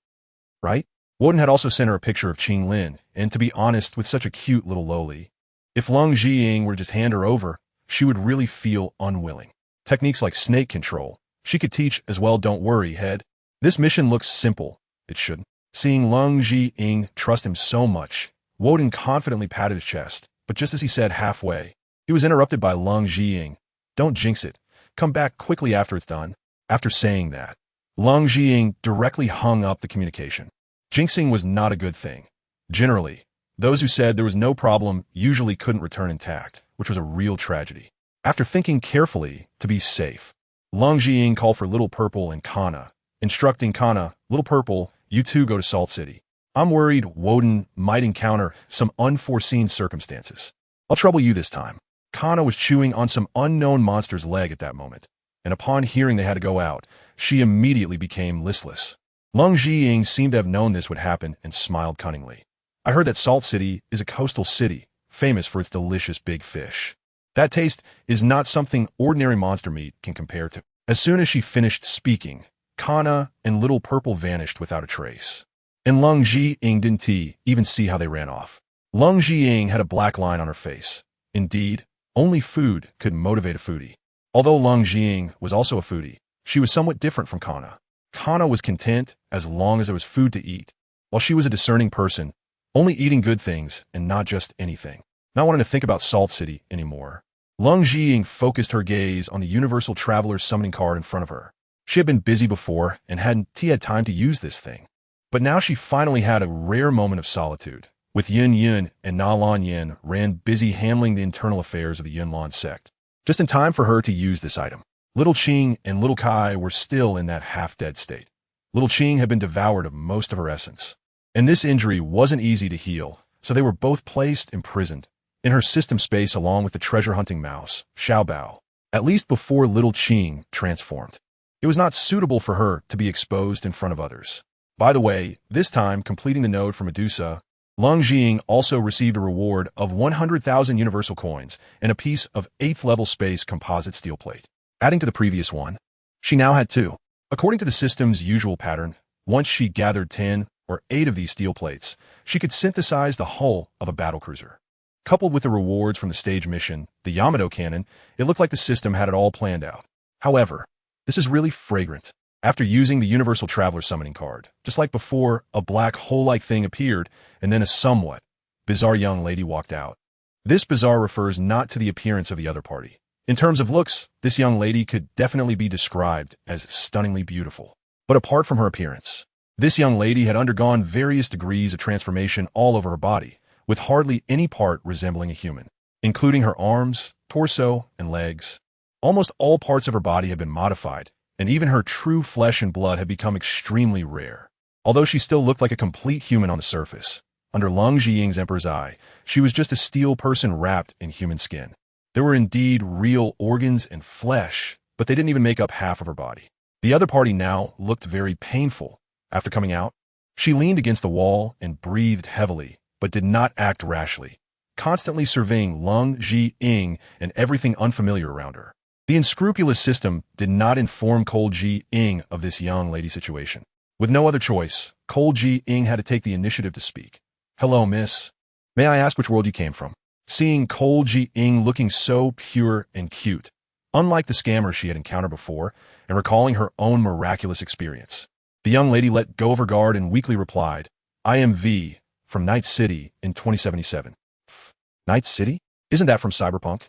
[SPEAKER 1] Right? Woden had also sent her a picture of Qing Lin, and to be honest, with such a cute little loli, if Leng Jiying were to just hand her over, she would really feel unwilling. Techniques like snake control, she could teach as well. Don't worry, head. This mission looks simple. It shouldn't. Seeing Leng Jiying trust him so much, Woden confidently patted his chest, but just as he said halfway, he was interrupted by Leng Jiying. Don't jinx it. Come back quickly after it's done. After saying that, Leng Jiying directly hung up the communication. Jinxing was not a good thing. Generally, those who said there was no problem usually couldn't return intact, which was a real tragedy. After thinking carefully to be safe, Leng Jiying called for Little Purple and Kana, instructing Kana, Little Purple, you two go to Salt City. I'm worried Woden might encounter some unforeseen circumstances. I'll trouble you this time. Kana was chewing on some unknown monster's leg at that moment, and upon hearing they had to go out, she immediately became listless. Leng Zhiying seemed to have known this would happen and smiled cunningly. I heard that Salt City is a coastal city, famous for its delicious big fish. That taste is not something ordinary monster meat can compare to. As soon as she finished speaking, Kana and Little Purple vanished without a trace. And Leng Zhiying didn't even see how they ran off. Leng Zhiying had a black line on her face. Indeed, only food could motivate a foodie. Although Leng Zhiying was also a foodie, she was somewhat different from Kana. Kana was content as long as there was food to eat, while she was a discerning person, only eating good things and not just anything, not wanting to think about Salt City anymore. Leng Zhiying focused her gaze on the Universal Traveler's summoning card in front of her. She had been busy before and hadn't had time to use this thing. But now she finally had a rare moment of solitude, with Yun Yun and Na Lan Yin ran busy handling the internal affairs of the Yunlan sect, just in time for her to use this item. Little Qing and Little Kai were still in that half-dead state. Little Qing had been devoured of most of her essence, and this injury wasn't easy to heal, so they were both placed imprisoned in her system space along with the treasure-hunting mouse, Xiaobao, at least before Little Qing transformed. It was not suitable for her to be exposed in front of others. By the way, this time, completing the node for Medusa, Leng Zhiying also received a reward of 100,000 universal coins and a piece of 8th level space composite steel plate. Adding to the previous one, she now had 2. According to the system's usual pattern, once she gathered 10 or 8 of these steel plates, she could synthesize the hull of a battlecruiser. Coupled with the rewards from the stage mission, the Yamato cannon, it looked like the system had it all planned out. However, this is really fragrant. After using the Universal Traveler summoning card, just like before, a black hole-like thing appeared, and then a somewhat bizarre young lady walked out. This bizarre refers not to the appearance of the other party. In terms of looks, this young lady could definitely be described as stunningly beautiful. But apart from her appearance, this young lady had undergone various degrees of transformation all over her body, with hardly any part resembling a human, including her arms, torso, and legs. Almost all parts of her body had been modified, and even her true flesh and blood had become extremely rare. Although she still looked like a complete human on the surface, under Leng Zhiying's Emperor's Eye, she was just a steel person wrapped in human skin. There were indeed real organs and flesh, but they didn't even make up half of her body. The other party now looked very painful. After coming out, she leaned against the wall and breathed heavily, but did not act rashly, constantly surveying Leng Zhiying and everything unfamiliar around her. The unscrupulous system did not inform Cole Zhiying of this young lady's situation. With no other choice, Cole Zhiying had to take the initiative to speak. "Hello, miss. May I ask which world you came from?" Seeing Cole Zhiying looking so pure and cute, unlike the scammer she had encountered before, and recalling her own miraculous experience, the young lady let go of her guard and weakly replied, "I am V, from Night City in 2077. Night City? Isn't that from Cyberpunk?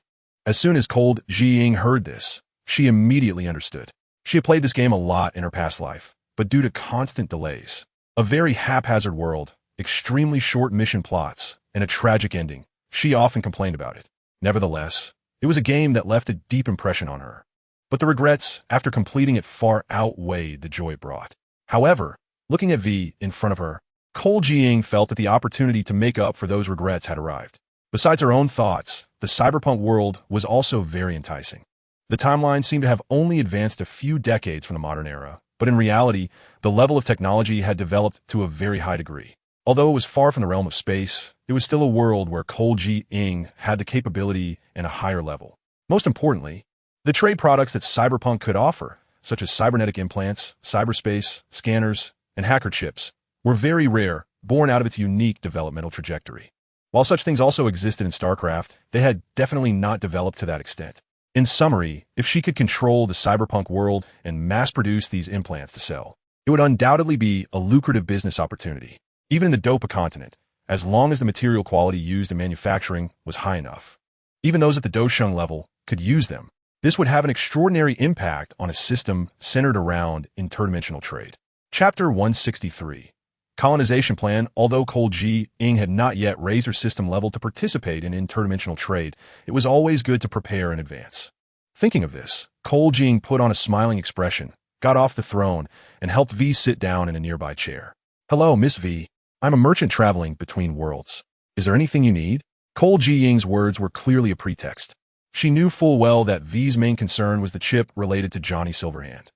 [SPEAKER 1] As soon as Cole Zhiying heard this, she immediately understood. She had played this game a lot in her past life, but due to constant delays, a very haphazard world, extremely short mission plots, and a tragic ending, she often complained about it. Nevertheless, it was a game that left a deep impression on her. But the regrets after completing it far outweighed the joy it brought. However, looking at V in front of her, Cole Zhiying felt that the opportunity to make up for those regrets had arrived. Besides her own thoughts, the cyberpunk world was also very enticing. The timeline seemed to have only advanced a few decades from the modern era, but in reality, the level of technology had developed to a very high degree. Although it was far from the realm of space, it was still a world where Cole Zhiying had the capability and a higher level. Most importantly, the trade products that cyberpunk could offer, such as cybernetic implants, cyberspace, scanners, and hacker chips, were very rare, born out of its unique developmental trajectory. While such things also existed in StarCraft, they had definitely not developed to that extent. In summary, if she could control the cyberpunk world and mass-produce these implants to sell, it would undoubtedly be a lucrative business opportunity, even in the Dopa continent, as long as the material quality used in manufacturing was high enough. Even those at the Dosheng level could use them. This would have an extraordinary impact on a system centered around interdimensional trade. Chapter 163. Colonization Plan. Although Cole Zhiying had not yet raised her system level to participate in interdimensional trade, it was always good to prepare in advance. Thinking of this, Cole Zhiying put on a smiling expression, got off the throne, and helped V sit down in a nearby chair. "Hello, Miss V. I'm a merchant traveling between worlds. Is there anything you need? Cold Zhiying's words were clearly a pretext. She knew full well that V's main concern was the chip related to Johnny Silverhand.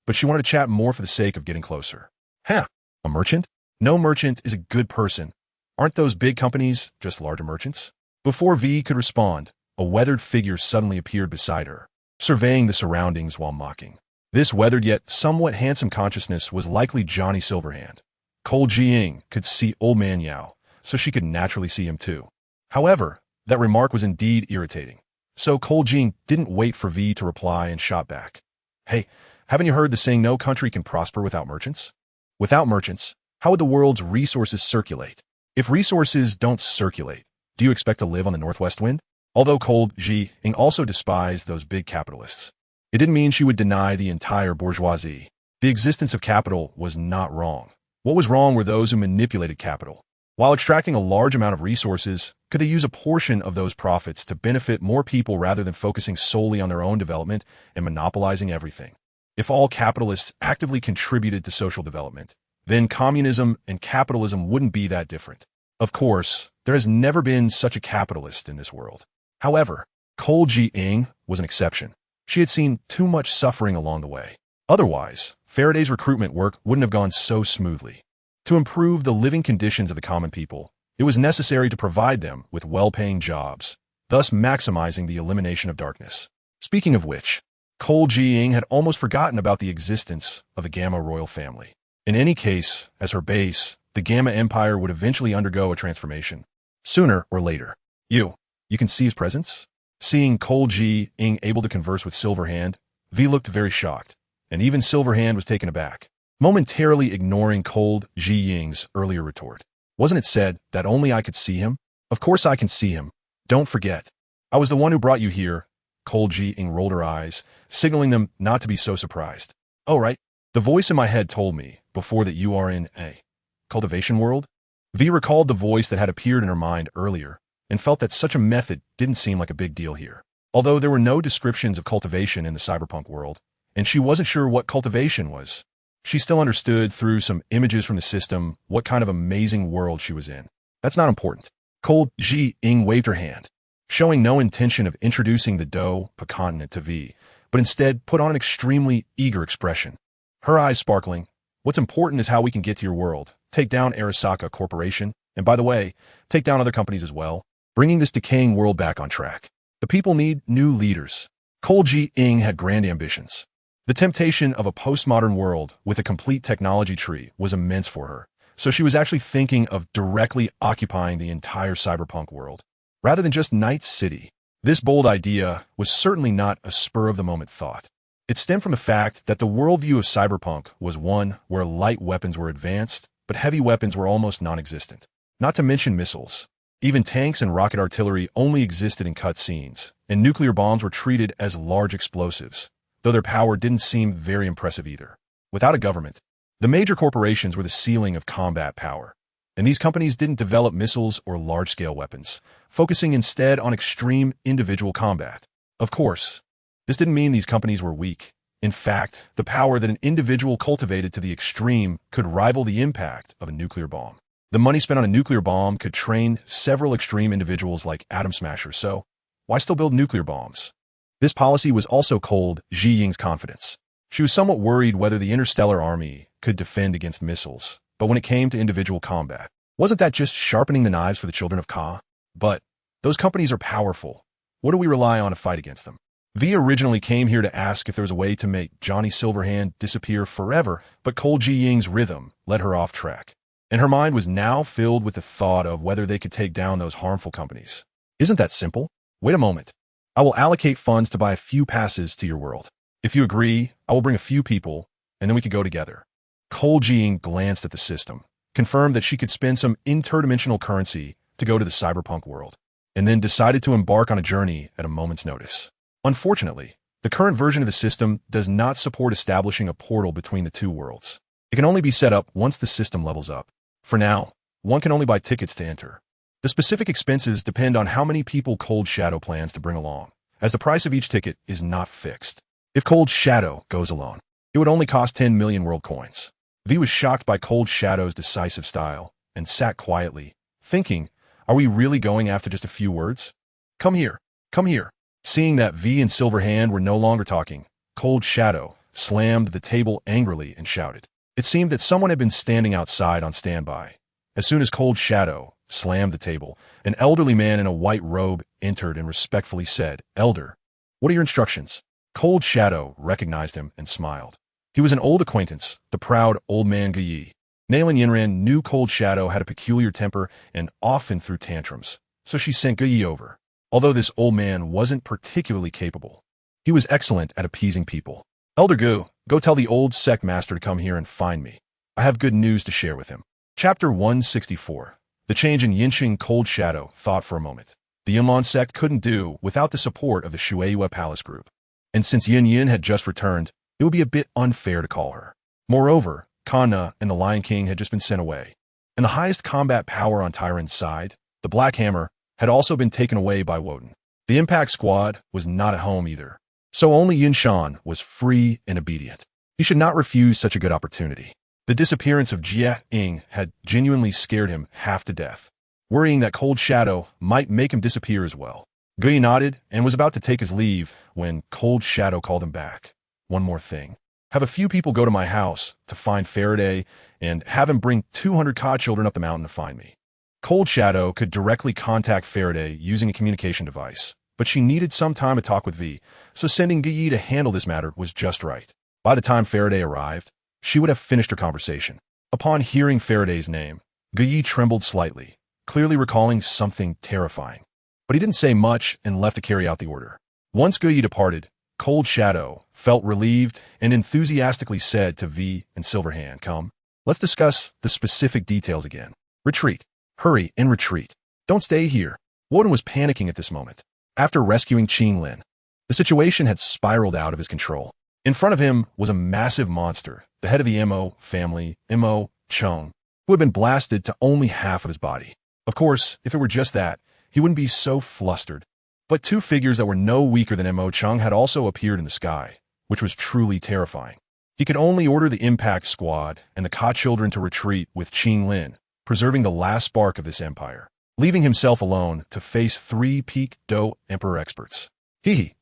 [SPEAKER 1] But she wanted to chat more for the sake of getting closer. Huh, a merchant? No merchant is a good person. Aren't those big companies just larger merchants? Before V could respond, a weathered figure suddenly appeared beside her, surveying the surroundings while mocking. This weathered yet somewhat handsome consciousness was likely Johnny Silverhand. Cold Zhiying could see Old Man Yao, so she could naturally see him too. However, that remark was indeed irritating. So Cold Zhiying didn't wait for V to reply and shot back. Hey, haven't you heard the saying no country can prosper without merchants? Without merchants, how would the world's resources circulate? If resources don't circulate, do you expect to live on the northwest wind? Although Cold Zhiying also despised those big capitalists, it didn't mean she would deny the entire bourgeoisie. The existence of capital was not wrong. What was wrong were those who manipulated capital. While extracting a large amount of resources, could they use a portion of those profits to benefit more people rather than focusing solely on their own development and monopolizing everything? If all capitalists actively contributed to social development, then communism and capitalism wouldn't be that different. Of course, there has never been such a capitalist in this world. However, Cold Zhiying was an exception. She had seen too much suffering along the way. Otherwise, Faraday's recruitment work wouldn't have gone so smoothly. To improve the living conditions of the common people, it was necessary to provide them with well-paying jobs, thus maximizing the elimination of darkness. Speaking of which, Cold Zhiying had almost forgotten about the existence of the Gamma royal family. In any case, as her base, the Gamma Empire would eventually undergo a transformation. Sooner or later. You can see his presence? Seeing Cold Zhiying able to converse with Silverhand, V looked very shocked, and even Silverhand was taken aback, momentarily ignoring Cold Zhiying's earlier retort. Wasn't it said that only I could see him? Of course I can see him. Don't forget. I was the one who brought you here. Cold Zhiying rolled her eyes, signaling them not to be so surprised. Oh, right. The voice in my head told me before that you are in a cultivation world. V recalled the voice that had appeared in her mind earlier and felt that such a method didn't seem like a big deal here. Although there were no descriptions of cultivation in the cyberpunk world, and she wasn't sure what cultivation was, she still understood through some images from the system what kind of amazing world she was in. That's not important. Cold Zhiying waved her hand, showing no intention of introducing the Douluo continent to V, but instead put on an extremely eager expression. Her eyes sparkling. What's important is how we can get to your world, take down Arasaka Corporation, and by the way, take down other companies as well, bringing this decaying world back on track. The people need new leaders. Cold Zhiying had grand ambitions. The temptation of a postmodern world with a complete technology tree was immense for her, so she was actually thinking of directly occupying the entire cyberpunk world, rather than just Night City. This bold idea was certainly not a spur-of-the-moment thought. It stemmed from the fact that the worldview of cyberpunk was one where light weapons were advanced, but heavy weapons were almost non-existent. Not to mention missiles. Even tanks and rocket artillery only existed in cutscenes, and nuclear bombs were treated as large explosives, though their power didn't seem very impressive either. Without a government, the major corporations were the ceiling of combat power, and these companies didn't develop missiles or large-scale weapons, focusing instead on extreme individual combat. Of course, this didn't mean these companies were weak. In fact, the power that an individual cultivated to the extreme could rival the impact of a nuclear bomb. The money spent on a nuclear bomb could train several extreme individuals like Atom Smashers, so why still build nuclear bombs? This policy was also Cold Zhiying's confidence. She was somewhat worried whether the Interstellar Army could defend against missiles, but when it came to individual combat, wasn't that just sharpening the knives for the children of Ka? But those companies are powerful. What do we rely on to fight against them? V originally came here to ask if there was a way to make Johnny Silverhand disappear forever, but Cold Zhiying's rhythm led her off track, and her mind was now filled with the thought of whether they could take down those harmful companies. Isn't that simple? Wait a moment. I will allocate funds to buy a few passes to your world. If you agree, I will bring a few people, and then we could go together. Cold Zhiying glanced at the system, confirmed that she could spend some interdimensional currency to go to the cyberpunk world, and then decided to embark on a journey at a moment's notice. Unfortunately, the current version of the system does not support establishing a portal between the two worlds. It can only be set up once the system levels up. For now, one can only buy tickets to enter. The specific expenses depend on how many people Cold Shadow plans to bring along, as the price of each ticket is not fixed. If Cold Shadow goes alone, it would only cost 10 million world coins. V was shocked by Cold Shadow's decisive style, and sat quietly, thinking, are we really going after just a few words? Come here, come here. Seeing that V and Silverhand were no longer talking, Cold Shadow slammed the table angrily and shouted. It seemed that someone had been standing outside on standby. As soon as Cold Shadow slammed the table, an elderly man in a white robe entered and respectfully said, Elder, what are your instructions? Cold Shadow recognized him and smiled. He was an old acquaintance, the proud old man Guyi. Nalan Yinran knew Cold Shadow had a peculiar temper and often threw tantrums, so she sent Guyi over. Although this old man wasn't particularly capable, he was excellent at appeasing people. Elder Gu, go tell the old sect master to come here and find me. I have good news to share with him. Chapter 164. The change in Yinxing. Cold Shadow thought for a moment. The Yunlan sect couldn't do without the support of the Shueiyue Palace group. And since Yin Yin had just returned, it would be a bit unfair to call her. Moreover, Kana and the Lion King had just been sent away. And the highest combat power on Tyron's side, the Black Hammer, had also been taken away by Woden. The Impact Squad was not at home either. So only Yin Shan was free and obedient. He should not refuse such a good opportunity. The disappearance of Jie Ying had genuinely scared him half to death, worrying that Cold Shadow might make him disappear as well. Gui nodded and was about to take his leave when Cold Shadow called him back. One more thing. Have a few people go to my house to find Faraday and have him bring 200 Ka children up the mountain to find me. Cold Shadow could directly contact Faraday using a communication device, but she needed some time to talk with V, so sending Guyi to handle this matter was just right. By the time Faraday arrived, she would have finished her conversation. Upon hearing Faraday's name, Guyi trembled slightly, clearly recalling something terrifying. But he didn't say much and left to carry out the order. Once Guyi departed, Cold Shadow felt relieved and enthusiastically said to V and Silverhand, come, let's discuss the specific details again. Retreat. Hurry and retreat. Don't stay here. Woden was panicking at this moment. After rescuing Qinglin, the situation had spiraled out of his control. In front of him was a massive monster, the head of the Mo family, Mo Cheng, who had been blasted to only half of his body. Of course, if it were just that, he wouldn't be so flustered. But two figures that were no weaker than Mo Cheng had also appeared in the sky, which was truly terrifying. He could only order the Impact Squad and the Ka children to retreat with Qinglin, preserving the last spark of this empire, leaving himself alone to face 3 peak Do Emperor experts.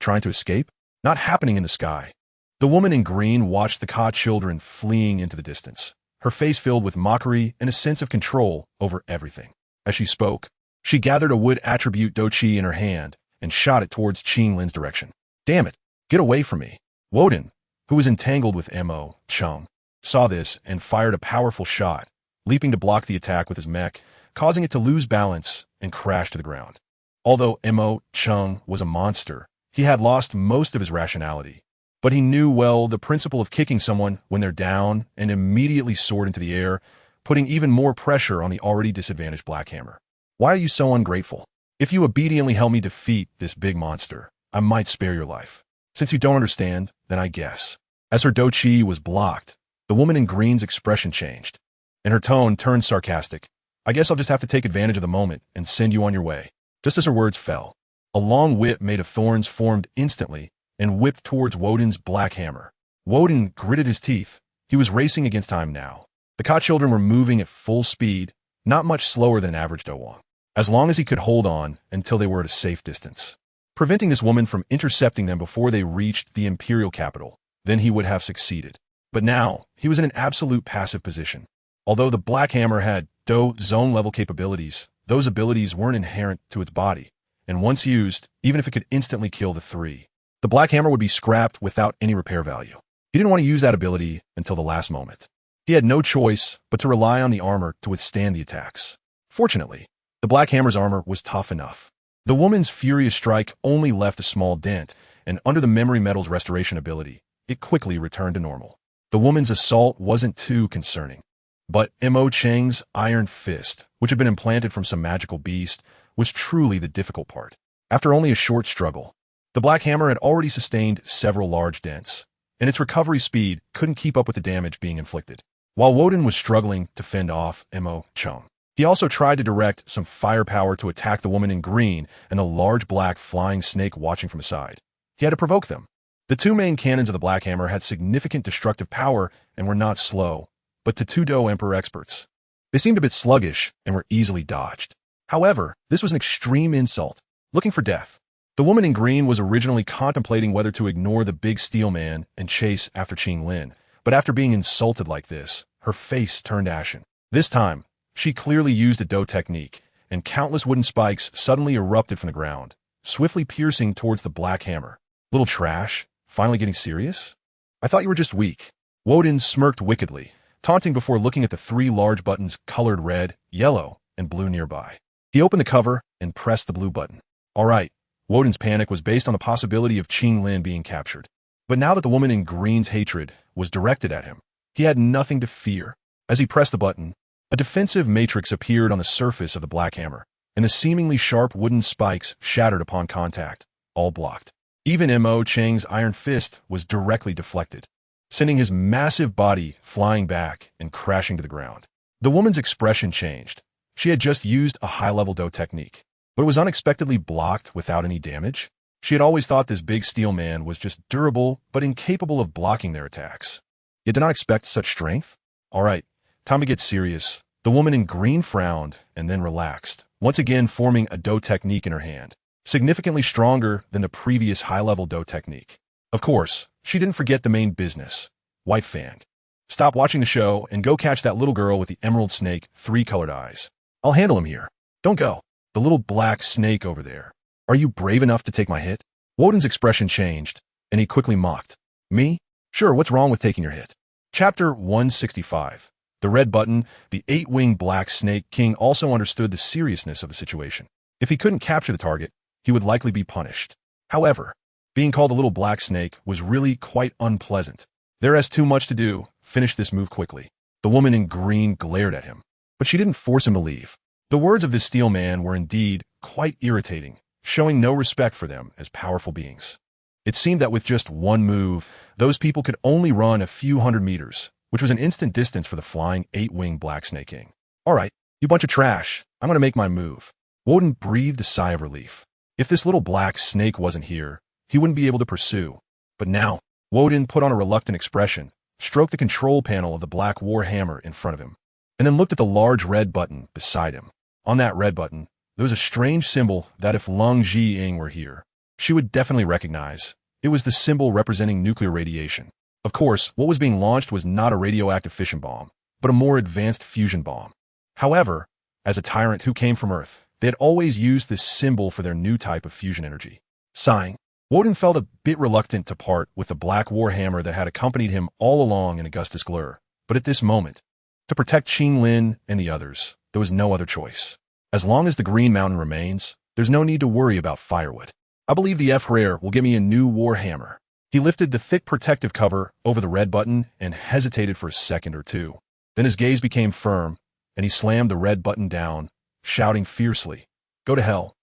[SPEAKER 1] Trying to escape? Not happening in the sky. The woman in green watched the Ka children fleeing into the distance, her face filled with mockery and a sense of control over everything. As she spoke, she gathered a wood attribute Do Chi in her hand and shot it towards Qinglin's direction. Damn it, get away from me. Woden, who was entangled with Mo Cheng, saw this and fired a powerful shot, leaping to block the attack with his mech, causing it to lose balance and crash to the ground. Although Mo Cheng was a monster, he had lost most of his rationality, but he knew well the principle of kicking someone when they're down and immediately soared into the air, putting even more pressure on the already disadvantaged Black Hammer. Why are you so ungrateful? If you obediently help me defeat this big monster, I might spare your life. Since you don't understand, then I guess. As her Do Chi was blocked, the woman in green's expression changed, and her tone turned sarcastic. I guess I'll just have to take advantage of the moment and send you on your way. Just as her words fell, a long whip made of thorns formed instantly and whipped towards Woden's Black Hammer. Woden gritted his teeth. He was racing against time now. The Ka children were moving at full speed, not much slower than an average Dowang, as long as he could hold on until they were at a safe distance, preventing this woman from intercepting them before they reached the imperial capital. Then he would have succeeded. But now, he was in an absolute passive position. Although the Black Hammer had Do zone-level capabilities, those abilities weren't inherent to its body, and once used, even if it could instantly kill the 3, the Black Hammer would be scrapped without any repair value. He didn't want to use that ability until the last moment. He had no choice but to rely on the armor to withstand the attacks. Fortunately, the Black Hammer's armor was tough enough. The woman's furious strike only left a small dent, and under the memory metal's restoration ability, it quickly returned to normal. The woman's assault wasn't too concerning. But Mo Cheng's iron fist, which had been implanted from some magical beast, was truly the difficult part. After only a short struggle, the Black Hammer had already sustained several large dents, and its recovery speed couldn't keep up with the damage being inflicted. While Woden was struggling to fend off Mo Cheng, he also tried to direct some firepower to attack the woman in green and the large black flying snake watching from his side. He had to provoke them. The 2 main cannons of the Black Hammer had significant destructive power and were not slow, but to 2 Do Emperor experts, They seemed a bit sluggish and were easily dodged. However, this was an extreme insult, looking for death. The woman in green was originally contemplating whether to ignore the big steel man and chase after Qinglin, but after being insulted like this, her face turned ashen. This time, she clearly used a Do technique, and countless wooden spikes suddenly erupted from the ground, swiftly piercing towards the black hammer. Little trash, finally getting serious? I thought you were just weak. Woden smirked wickedly, taunting before looking at the 3 large buttons colored red, yellow, and blue nearby. He opened the cover and pressed the blue button. All right. Woden's panic was based on the possibility of Qinglin being captured. But now that the woman in green's hatred was directed at him, he had nothing to fear. As he pressed the button, a defensive matrix appeared on the surface of the black hammer, and the seemingly sharp wooden spikes shattered upon contact, all blocked. Even Mo Cheng's iron fist was directly deflected, sending his massive body flying back and crashing to the ground. The woman's expression changed. She had just used a high-level Do technique, but it was unexpectedly blocked without any damage. She had always thought this big steel man was just durable, but incapable of blocking their attacks. Yet did not expect such strength? All right, time to get serious. The woman in green frowned and then relaxed, once again forming a Do technique in her hand, significantly stronger than the previous high-level Do technique. Of course, she didn't forget the main business, White Fang. Stop watching the show and go catch that little girl with the emerald snake, 3 colored eyes. I'll handle him here. Don't go. The little black snake over there. Are you brave enough to take my hit? Woden's expression changed, and he quickly mocked. Me? Sure, what's wrong with taking your hit? Chapter 165. The red button, the 8-winged black snake king also understood the seriousness of the situation. If he couldn't capture the target, he would likely be punished. However, being called a little black snake was really quite unpleasant. There is too much to do. Finish this move quickly. The woman in green glared at him, but she didn't force him to leave. The words of this steel man were indeed quite irritating, showing no respect for them as powerful beings. It seemed that with just one move, those people could only run a few hundred meters, which was an instant distance for the flying 8-winged black snake king. All right, you bunch of trash. I'm going to make my move. Woden breathed a sigh of relief. If this little black snake wasn't here, he wouldn't be able to pursue. But now, Woden put on a reluctant expression, stroked the control panel of the black war hammer in front of him, and then looked at the large red button beside him. On that red button, there was a strange symbol that if Leng Zhiying were here, she would definitely recognize. It was the symbol representing nuclear radiation. Of course, what was being launched was not a radioactive fission bomb, but a more advanced fusion bomb. However, as a tyrant who came from Earth, they had always used this symbol for their new type of fusion energy. Sighing, Woden felt a bit reluctant to part with the black war hammer that had accompanied him all along in Augustus Glur, but at this moment, to protect Qinglin and the others, there was no other choice. As long as the Green Mountain remains, there's no need to worry about firewood. I believe the F-Rare will give me a new war hammer. He lifted the thick protective cover over the red button and hesitated for a second or two. Then his gaze became firm, and he slammed the red button down, shouting fiercely, "Go to hell."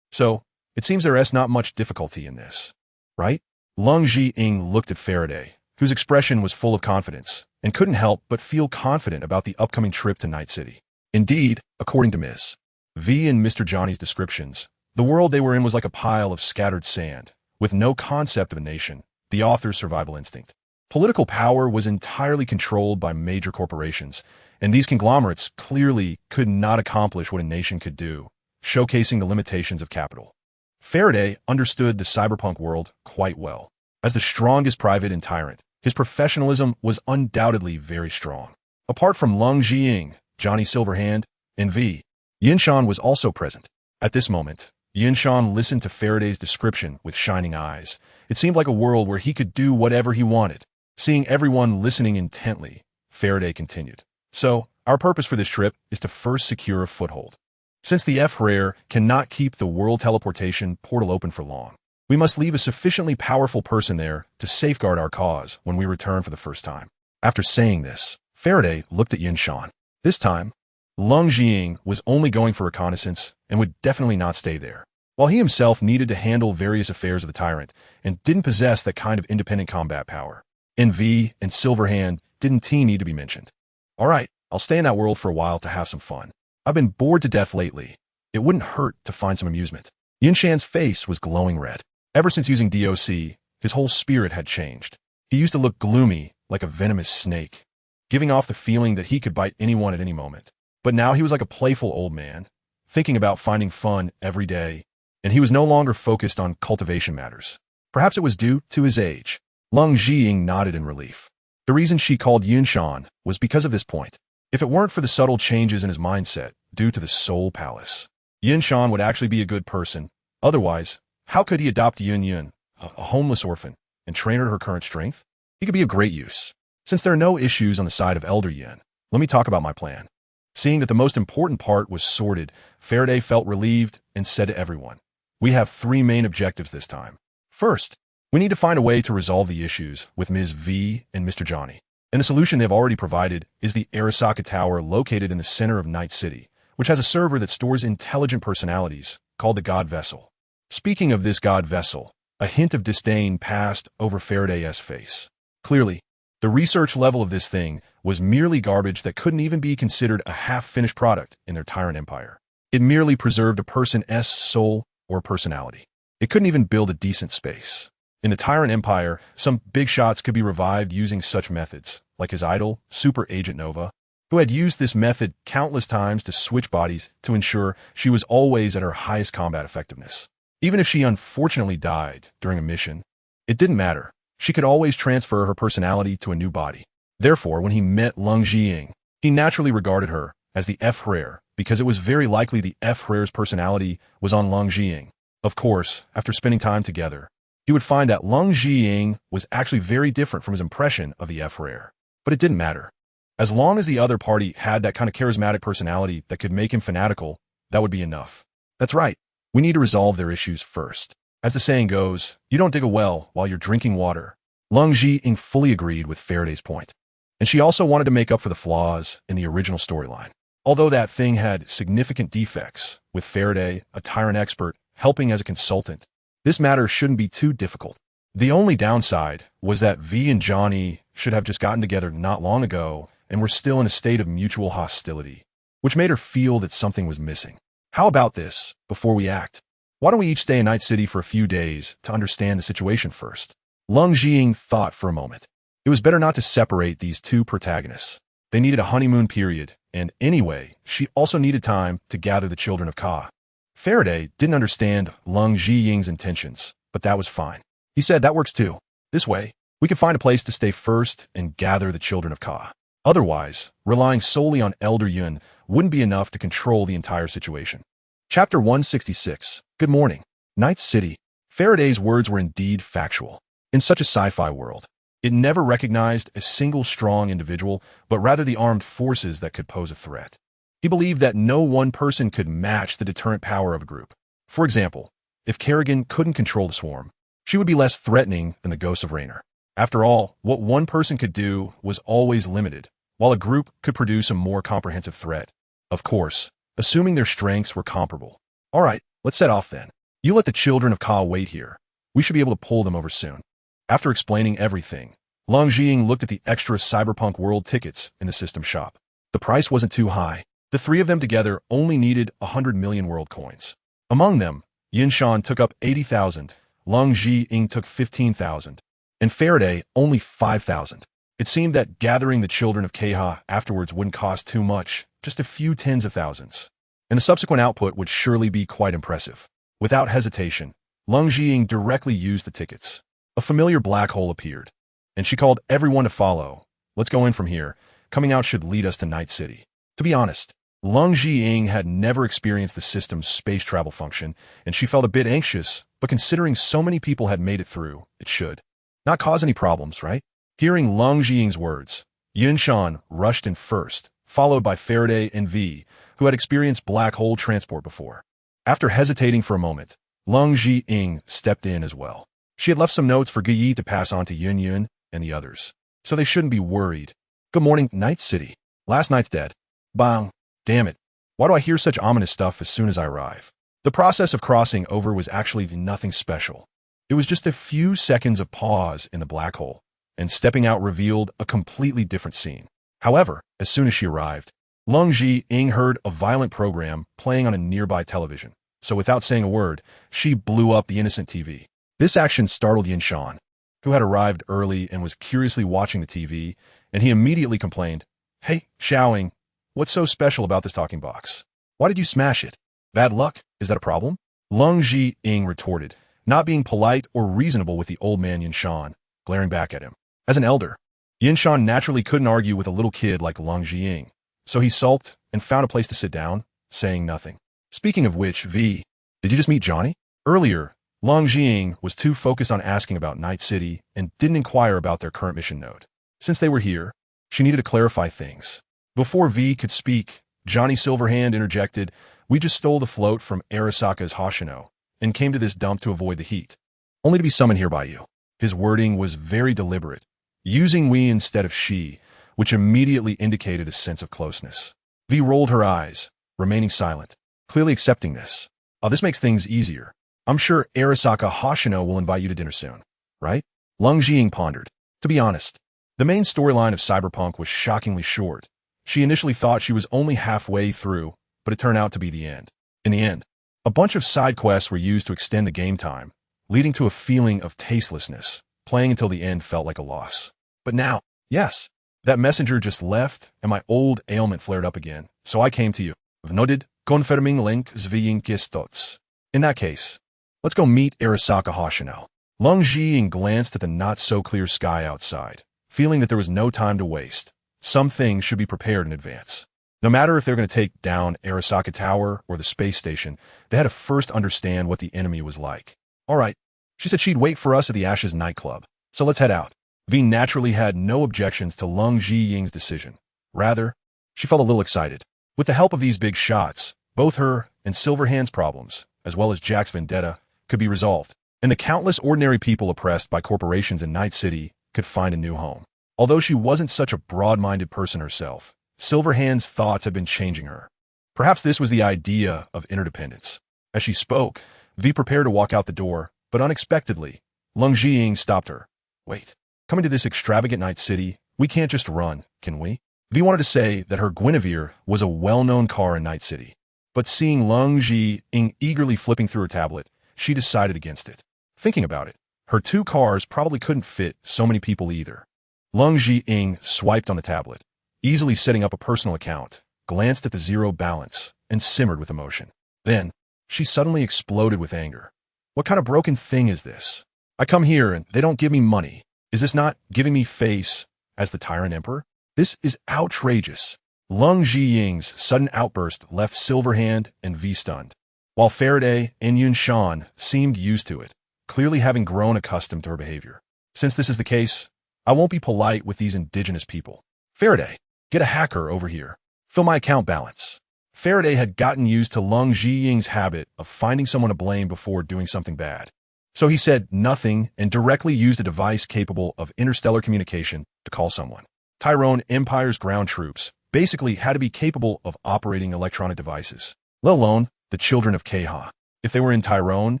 [SPEAKER 1] So, it seems there is not much difficulty in this, right? Leng Zhiying looked at Faraday, whose expression was full of confidence, and couldn't help but feel confident about the upcoming trip to Night City. Indeed, according to Ms. V and Mr. Johnny's descriptions, the world they were in was like a pile of scattered sand, with no concept of a nation, the author's survival instinct. Political power was entirely controlled by major corporations, and these conglomerates clearly could not accomplish what a nation could do, showcasing the limitations of capital. Faraday understood the cyberpunk world quite well. As the strongest private and tyrant, his professionalism was undoubtedly very strong. Apart from Leng Zhiying, Johnny Silverhand, and V, Yinshan was also present. At this moment, Yinshan listened to Faraday's description with shining eyes. It seemed like a world where he could do whatever he wanted. Seeing everyone listening intently, Faraday continued. So, our purpose for this trip is to first secure a foothold. Since the F-Rare cannot keep the world teleportation portal open for long, we must leave a sufficiently powerful person there to safeguard our cause when we return for the first time. After saying this, Faraday looked at Yinshan. This time, Leng Zhiying was only going for reconnaissance and would definitely not stay there, while he himself needed to handle various affairs of the tyrant and didn't possess that kind of independent combat power. NV and Silverhand didn't need to be mentioned. All right, I'll stay in that world for a while to have some fun. I've been bored to death lately. It wouldn't hurt to find some amusement. Yinshan's face was glowing red. Ever since using DOC, his whole spirit had changed. He used to look gloomy, like a venomous snake, giving off the feeling that he could bite anyone at any moment. But now he was like a playful old man, thinking about finding fun every day, and he was no longer focused on cultivation matters. Perhaps it was due to his age. Leng Zhiying nodded in relief. The reason she called Yunshan was because of this point. If it weren't for the subtle changes in his mindset due to the Soul Palace, Yunshan would actually be a good person. Otherwise, how could he adopt Yun, a homeless orphan, and train her to her current strength? He could be of great use. Since there are no issues on the side of Elder Yin, let me talk about my plan. Seeing that the most important part was sorted, Faraday felt relieved and said to everyone, "We have 3 main objectives this time. First, we need to find a way to resolve the issues with Ms. V and Mr. Johnny. And the solution they've already provided is the Arasaka Tower located in the center of Night City, which has a server that stores intelligent personalities called the God Vessel." Speaking of this God Vessel, a hint of disdain passed over Faraday's face. Clearly, the research level of this thing was merely garbage that couldn't even be considered a half-finished product in their tyrant empire. It merely preserved a person's soul or personality. It couldn't even build a decent space. In the tyrant empire, some big shots could be revived using such methods, like his idol, Super Agent Nova, who had used this method countless times to switch bodies to ensure she was always at her highest combat effectiveness. Even if she unfortunately died during a mission, it didn't matter. She could always transfer her personality to a new body. Therefore, when he met Leng Zhiying, he naturally regarded her as the F-Rare, because it was very likely the F-Rare's personality was on Leng Zhiying. Of course, after spending time together, he would find that Leng Zhiying was actually very different from his impression of the F-Rare. But it didn't matter. As long as the other party had that kind of charismatic personality that could make him fanatical, that would be enough. That's right. We need to resolve their issues first. As the saying goes, you don't dig a well while you're drinking water. Leng Zhiying fully agreed with Faraday's point. And she also wanted to make up for the flaws in the original storyline. Although that thing had significant defects, with Faraday, a tyrant expert, helping as a consultant, this matter shouldn't be too difficult. The only downside was that V and Johnny should have just gotten together not long ago and were still in a state of mutual hostility, which made her feel that something was missing. How about this, before we act? Why don't we each stay in Night City for a few days to understand the situation first? Leng Zhiying thought for a moment. It was better not to separate these two protagonists. They needed a honeymoon period, and anyway, she also needed time to gather the children of Ka. Faraday didn't understand Leng Zhiying's intentions, but that was fine. He said that works too. This way, we can find a place to stay first and gather the children of Ka. Otherwise, relying solely on Elder Yun wouldn't be enough to control the entire situation. Chapter 166. Good morning. Night City. Faraday's words were indeed factual. In such a sci-fi world, it never recognized a single strong individual, but rather the armed forces that could pose a threat. He believed that no one person could match the deterrent power of a group. For example, if Kerrigan couldn't control the swarm, she would be less threatening than the ghosts of Raynor. After all, what one person could do was always limited, while a group could produce a more comprehensive threat. Of course, assuming their strengths were comparable. All right, let's set off then. You let the children of Ka wait here. We should be able to pull them over soon. After explaining everything, Leng Zhiying looked at the extra Cyberpunk World tickets in the system shop. The price wasn't too high. The 3 of them together only needed 100 million world coins. Among them, Yunshan took up 80,000, Leng Zhiying took 15,000, and Faraday only 5,000. It seemed that gathering the children of Keha afterwards wouldn't cost too much, just a few tens of thousands. And the subsequent output would surely be quite impressive. Without hesitation, Leng Zhiying directly used the tickets. A familiar black hole appeared, and she called everyone to follow. Let's go in from here. Coming out should lead us to Night City. To be honest, Leng Zhiying had never experienced the system's space travel function, and she felt a bit anxious, but considering so many people had made it through, it should not cause any problems, right? Hearing Leng Zhiying's words, Yunshan rushed in first, followed by Faraday and V, who had experienced black hole transport before. After hesitating for a moment, Leng Zhiying stepped in as well. She had left some notes for Guyi to pass on to Yun and the others, so they shouldn't be worried. Good morning, Night City. Last night's dead. Bang. Damn it. Why do I hear such ominous stuff as soon as I arrive? The process of crossing over was actually nothing special. It was just a few seconds of pause in the black hole, and stepping out revealed a completely different scene. However, as soon as she arrived, Leng Zhiying heard a violent program playing on a nearby television, so without saying a word, she blew up the innocent TV. This action startled Yunshan, who had arrived early and was curiously watching the TV, and he immediately complained, "Hey, Xiaoing, What's so special about this talking box? Why did you smash it? Bad luck? Is that a problem? Leng Zhiying retorted, not being polite or reasonable with the old man Yinshan, glaring back at him. As an elder, Yinshan naturally couldn't argue with a little kid like Leng Zhiying, so he sulked and found a place to sit down, saying nothing. Speaking of which, V, did you just meet Johnny? Earlier, Leng Zhiying was too focused on asking about Night City and didn't inquire about their current mission node. Since they were here, she needed to clarify things. Before V could speak, Johnny Silverhand interjected, "We just stole the float from Arasaka's Hoshino and came to this dump to avoid the heat, only to be summoned here by you." His wording was very deliberate, using we instead of she, which immediately indicated a sense of closeness. V rolled her eyes, remaining silent, clearly accepting this. "Oh, this makes things easier. I'm sure Arasaka Hoshino will invite you to dinner soon, right?" Leng Zhiying pondered. To be honest, the main storyline of Cyberpunk was shockingly short. She initially thought she was only halfway through, but it turned out to be the end. In the end, a bunch of side quests were used to extend the game time, leading to a feeling of tastelessness. Playing until the end felt like a loss. But now, yes, that messenger just left, and my old ailment flared up again, so I came to you. Vnodid, confirming link ZhiyingBlasts. In that case, let's go meet Arasaka Hoshino. Leng Zhiying glanced at the not-so-clear sky outside, feeling that there was no time to waste. Some things should be prepared in advance. No matter if they're going to take down Arasaka Tower or the space station, they had to first understand what the enemy was like. All right, she said she'd wait for us at the Ashes nightclub, so let's head out. V naturally had no objections to Leng Zhiying's decision. Rather, she felt a little excited. With the help of these big shots, both her and Silverhand's problems, as well as Jack's vendetta, could be resolved, and the countless ordinary people oppressed by corporations in Night City could find a new home. Although she wasn't such a broad-minded person herself, Silverhand's thoughts had been changing her. Perhaps this was the idea of interdependence. As she spoke, V prepared to walk out the door, but unexpectedly, Leng Zhiying stopped her. "Wait, coming to this extravagant Night City, we can't just run, can we?" V wanted to say that her Guinevere was a well-known car in Night City, but seeing Leng Zhiying eagerly flipping through her tablet, she decided against it. Thinking about it, her two cars probably couldn't fit so many people either. Leng Zhiying swiped on the tablet, easily setting up a personal account, glanced at the zero balance, and simmered with emotion. Then, she suddenly exploded with anger. What kind of broken thing is this? I come here and they don't give me money. Is this not giving me face as the tyrant emperor? This is outrageous. Leng Zhiying's sudden outburst left Silverhand and V stunned, while Faraday and Yunshan seemed used to it, clearly having grown accustomed to her behavior. Since this is the case, I won't be polite with these indigenous people. Faraday, get a hacker over here. Fill my account balance. Faraday had gotten used to Leng Zhiying's habit of finding someone to blame before doing something bad. So he said nothing and directly used a device capable of interstellar communication to call someone. Tyrone Empire's ground troops basically had to be capable of operating electronic devices, let alone the children of Keha. If they were in Tyrone,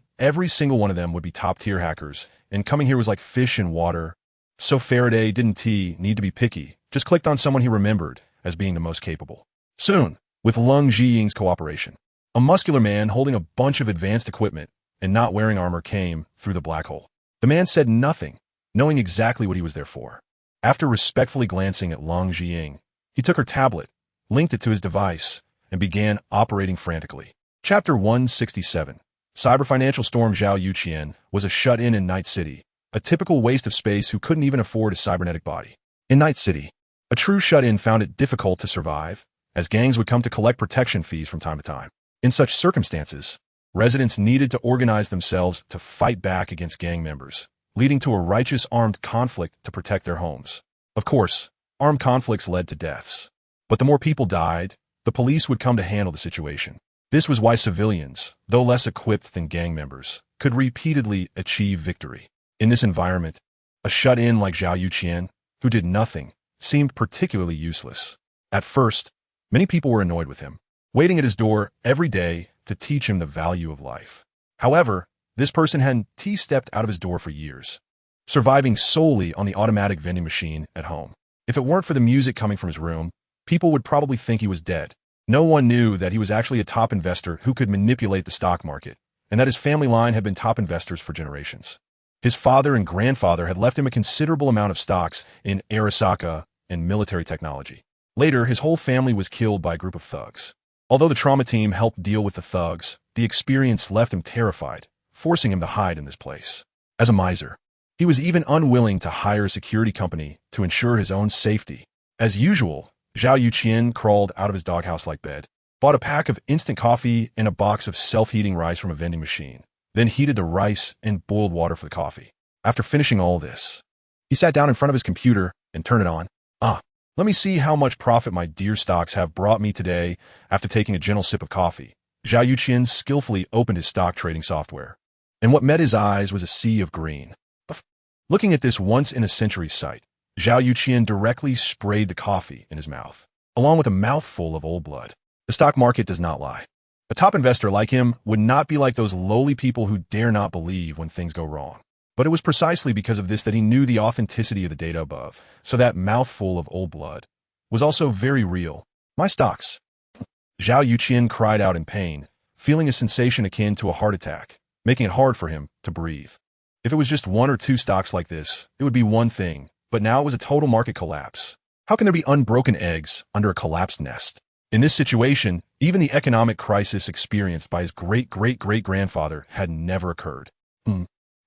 [SPEAKER 1] every single one of them would be top-tier hackers, and coming here was like fish in water. So Faraday didn't need to be picky, just clicked on someone he remembered as being the most capable. Soon, with Leng Zhiying's cooperation, a muscular man holding a bunch of advanced equipment and not wearing armor came through the black hole. The man said nothing, knowing exactly what he was there for. After respectfully glancing at Leng Zhiying, he took her tablet, linked it to his device, and began operating frantically. Chapter 167. Cyber-financial storm Zhao Yuqian was a shut-in Night City, a typical waste of space who couldn't even afford a cybernetic body. In Night City, a true shut-in found it difficult to survive, as gangs would come to collect protection fees from time to time. In such circumstances, residents needed to organize themselves to fight back against gang members, leading to a righteous armed conflict to protect their homes. Of course, armed conflicts led to deaths. But the more people died, the police would come to handle the situation. This was why civilians, though less equipped than gang members, could repeatedly achieve victory. In this environment, a shut-in like Zhao Yuqian, who did nothing, seemed particularly useless. At first, many people were annoyed with him, waiting at his door every day to teach him the value of life. However, this person hadn't stepped out of his door for years, surviving solely on the automatic vending machine at home. If it weren't for the music coming from his room, people would probably think he was dead. No one knew that he was actually a top investor who could manipulate the stock market, and that his family line had been top investors for generations. His father and grandfather had left him a considerable amount of stocks in Arasaka and military technology. Later, his whole family was killed by a group of thugs. Although the trauma team helped deal with the thugs, the experience left him terrified, forcing him to hide in this place. As a miser, he was even unwilling to hire a security company to ensure his own safety. As usual, Zhao Yuqian crawled out of his doghouse-like bed, bought a pack of instant coffee and a box of self-heating rice from a vending machine, then heated the rice and boiled water for the coffee. After finishing all this, he sat down in front of his computer and turned it on. Let me see how much profit my dear stocks have brought me today after taking a gentle sip of coffee. Zhao Yuqian skillfully opened his stock trading software, and what met his eyes was a sea of green. Looking at this once-in-a-century sight, Zhao Yuqian directly sprayed the coffee in his mouth, along with a mouthful of old blood. The stock market does not lie. A top investor like him would not be like those lowly people who dare not believe when things go wrong. But it was precisely because of this that he knew the authenticity of the data above, so that mouthful of old blood was also very real. My stocks. Zhao Yuqian cried out in pain, feeling a sensation akin to a heart attack, making it hard for him to breathe. If it was just one or two stocks like this, it would be one thing, but now it was a total market collapse. How can there be unbroken eggs under a collapsed nest? In this situation, even the economic crisis experienced by his great-great-great-grandfather had never occurred.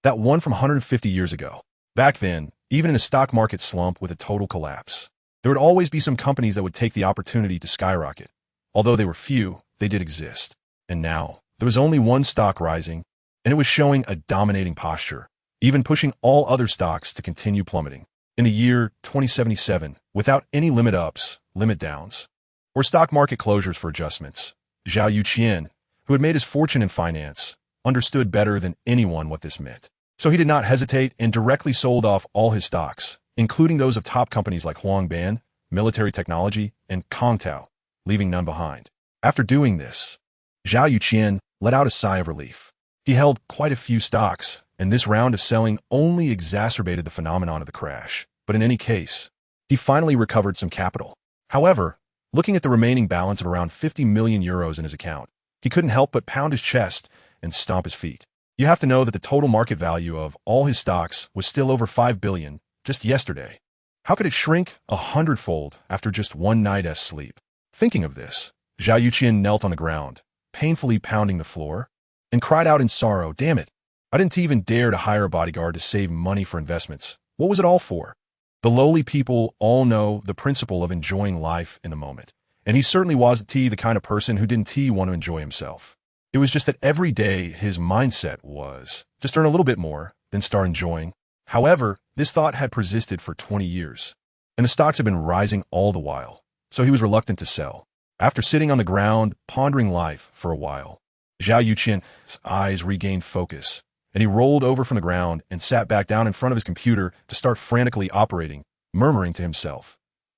[SPEAKER 1] That one from 150 years ago. Back then, even in a stock market slump with a total collapse, there would always be some companies that would take the opportunity to skyrocket. Although they were few, they did exist. And now, there was only one stock rising, and it was showing a dominating posture, even pushing all other stocks to continue plummeting. In the year 2077, without any limit ups, limit downs, or stock market closures for adjustments, Zhao Yuqian, who had made his fortune in finance, understood better than anyone what this meant. So he did not hesitate and directly sold off all his stocks, including those of top companies like Huangban, Military Technology, and Kongtao, leaving none behind. After doing this, Zhao Yuqian let out a sigh of relief. He held quite a few stocks, and this round of selling only exacerbated the phenomenon of the crash. But in any case, he finally recovered some capital. However, looking at the remaining balance of around 50 million euros in his account, he couldn't help but pound his chest and stomp his feet. You have to know that the total market value of all his stocks was still over 5 billion just yesterday. How could it shrink 100-fold after just one night's sleep? Thinking of this, Zhao Yuqian knelt on the ground, painfully pounding the floor, and cried out in sorrow, "Damn it! I didn't even dare to hire a bodyguard to save money for investments. What was it all for?" The lowly people all know the principle of enjoying life in the moment, and he certainly wasn't the kind of person who didn't want to enjoy himself. It was just that every day his mindset was, just earn a little bit more, then start enjoying. However, this thought had persisted for 20 years, and the stocks had been rising all the while, so he was reluctant to sell. After sitting on the ground, pondering life for a while, Zhao Yuqian's eyes regained focus, and he rolled over from the ground and sat back down in front of his computer to start frantically operating, murmuring to himself,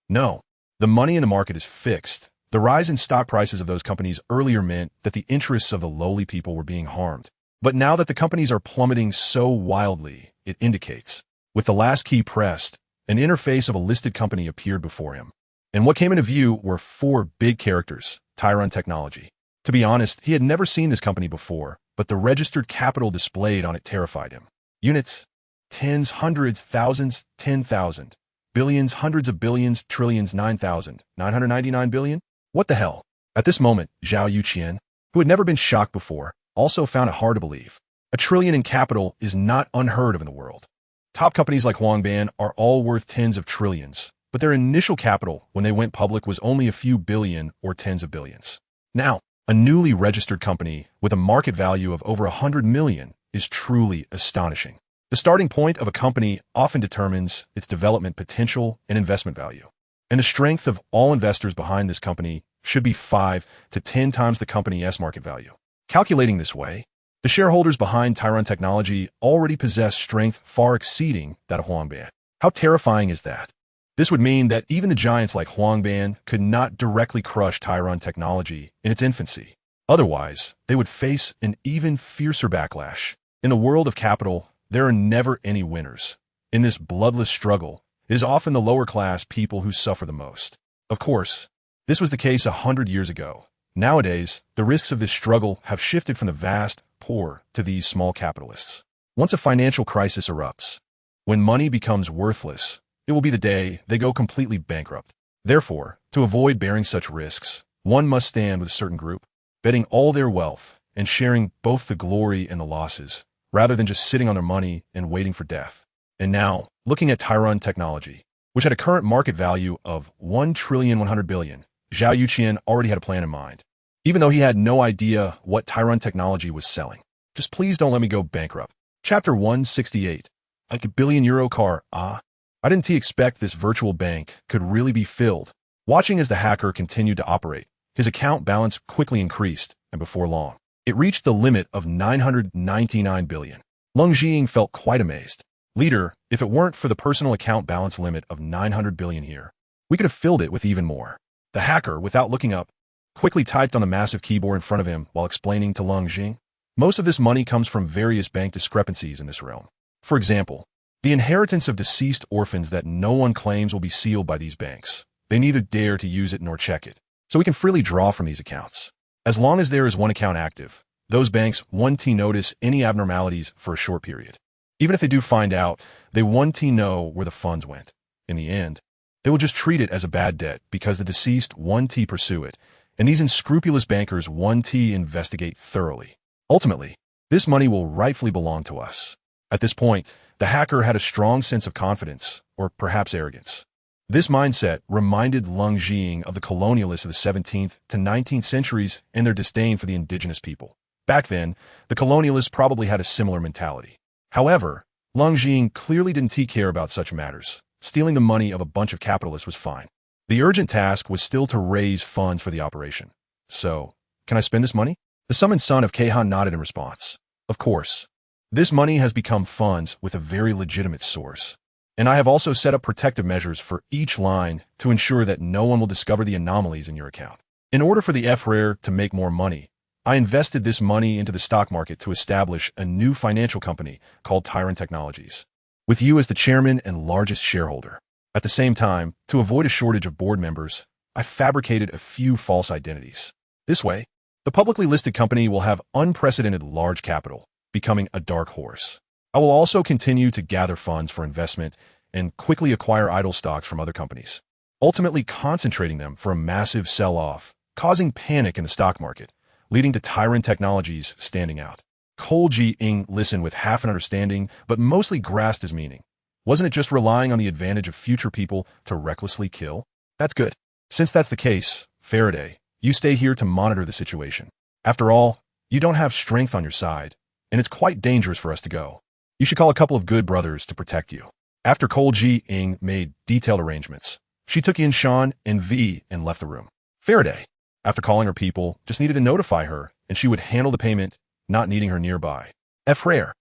[SPEAKER 1] "No, the money in the market is fixed. The rise in stock prices of those companies earlier meant that the interests of the lowly people were being harmed. But now that the companies are plummeting so wildly, it indicates." With the last key pressed, an interface of a listed company appeared before him. And what came into view were four big characters: Tyron Technology. To be honest, he had never seen this company before, but the registered capital displayed on it terrified him. Units, tens, hundreds, thousands, 10,000, billions, hundreds of billions, trillions, 9,999 billion. What the hell? At this moment, Zhao Yuqian, who had never been shocked before, also found it hard to believe. A trillion in capital is not unheard of in the world. Top companies like Huangban are all worth tens of trillions, but their initial capital when they went public was only a few billion or tens of billions. Now, a newly registered company with a market value of over 100 million is truly astonishing. The starting point of a company often determines its development potential and investment value. And the strength of all investors behind this company should be 5 to 10 times the company's market value. Calculating this way, the shareholders behind Tyron Technology already possess strength far exceeding that of Huangban. How terrifying is that? This would mean that even the giants like Huangban could not directly crush Tyron Technology in its infancy. Otherwise, they would face an even fiercer backlash. In the world of capital, there are never any winners. In this bloodless struggle, it is often the lower class people who suffer the most. Of course, this was the case 100 years ago. Nowadays, the risks of this struggle have shifted from the vast poor to these small capitalists. Once a financial crisis erupts, when money becomes worthless, it will be the day they go completely bankrupt. Therefore, to To avoid bearing such risks, one must stand with a certain group, betting all their wealth and sharing both the glory and the losses, rather than just sitting on their money and waiting for death. And now, looking at Tyron Technology, which had a current market value of 1,100,000,000,000, Zhao Yuqian already had a plan in mind, even though he had no idea what Tyron Technology was selling. Just please don't let me go bankrupt. Chapter 168. Like a €1 billion car, I didn't expect this virtual bank could really be filled. Watching as the hacker continued to operate, his account balance quickly increased, and before long, it reached the limit of 999 billion. Leng Zhiying felt quite amazed. Leader, if it weren't for the personal account balance limit of 900 billion here, we could have filled it with even more. The hacker, without looking up, quickly typed on the massive keyboard in front of him while explaining to Leng Zhiying. Most of this money comes from various bank discrepancies in this realm. For example, the inheritance of deceased orphans that no one claims will be sealed by these banks. They neither dare to use it nor check it, so we can freely draw from these accounts. As long as there is one account active, those banks won't notice any abnormalities for a short period. Even if they do find out, they won't know where the funds went. In the end, they will just treat it as a bad debt because the deceased won't pursue it, and these unscrupulous bankers won't investigate thoroughly. Ultimately, this money will rightfully belong to us. At this point, the hacker had a strong sense of confidence, or perhaps arrogance. This mindset reminded Leng Zhiying of the colonialists of the 17th to 19th centuries and their disdain for the indigenous people. Back then, the colonialists probably had a similar mentality. However, Leng Zhiying clearly didn't care about such matters. Stealing the money of a bunch of capitalists was fine. The urgent task was still to raise funds for the operation. So, can I spend this money? The summoned son of Keihan nodded in response. Of course. This money has become funds with a very legitimate source. And I have also set up protective measures for each line to ensure that no one will discover the anomalies in your account. In order for the F-Rare to make more money, I invested this money into the stock market to establish a new financial company called Tyron Technologies, with you as the chairman and largest shareholder. At the same time, to avoid a shortage of board members, I fabricated a few false identities. This way, the publicly listed company will have unprecedented large capital, becoming a dark horse. I will also continue to gather funds for investment and quickly acquire idle stocks from other companies, ultimately concentrating them for a massive sell-off, causing panic in the stock market, leading to Tyron Technologies standing out. Cole Ji-ing listened with half an understanding, but mostly grasped his meaning. Wasn't it just relying on the advantage of future people to recklessly kill? That's good. Since that's the case, Faraday, you stay here to monitor the situation. After all, you don't have strength on your side, and it's quite dangerous for us to go. You should call a couple of good brothers to protect you. After Cole Ji-ing made detailed arrangements, she took in Sean and V and left the room. Faraday, after calling her people, just needed to notify her, and she would handle the payment, not needing her nearby. F-Rare.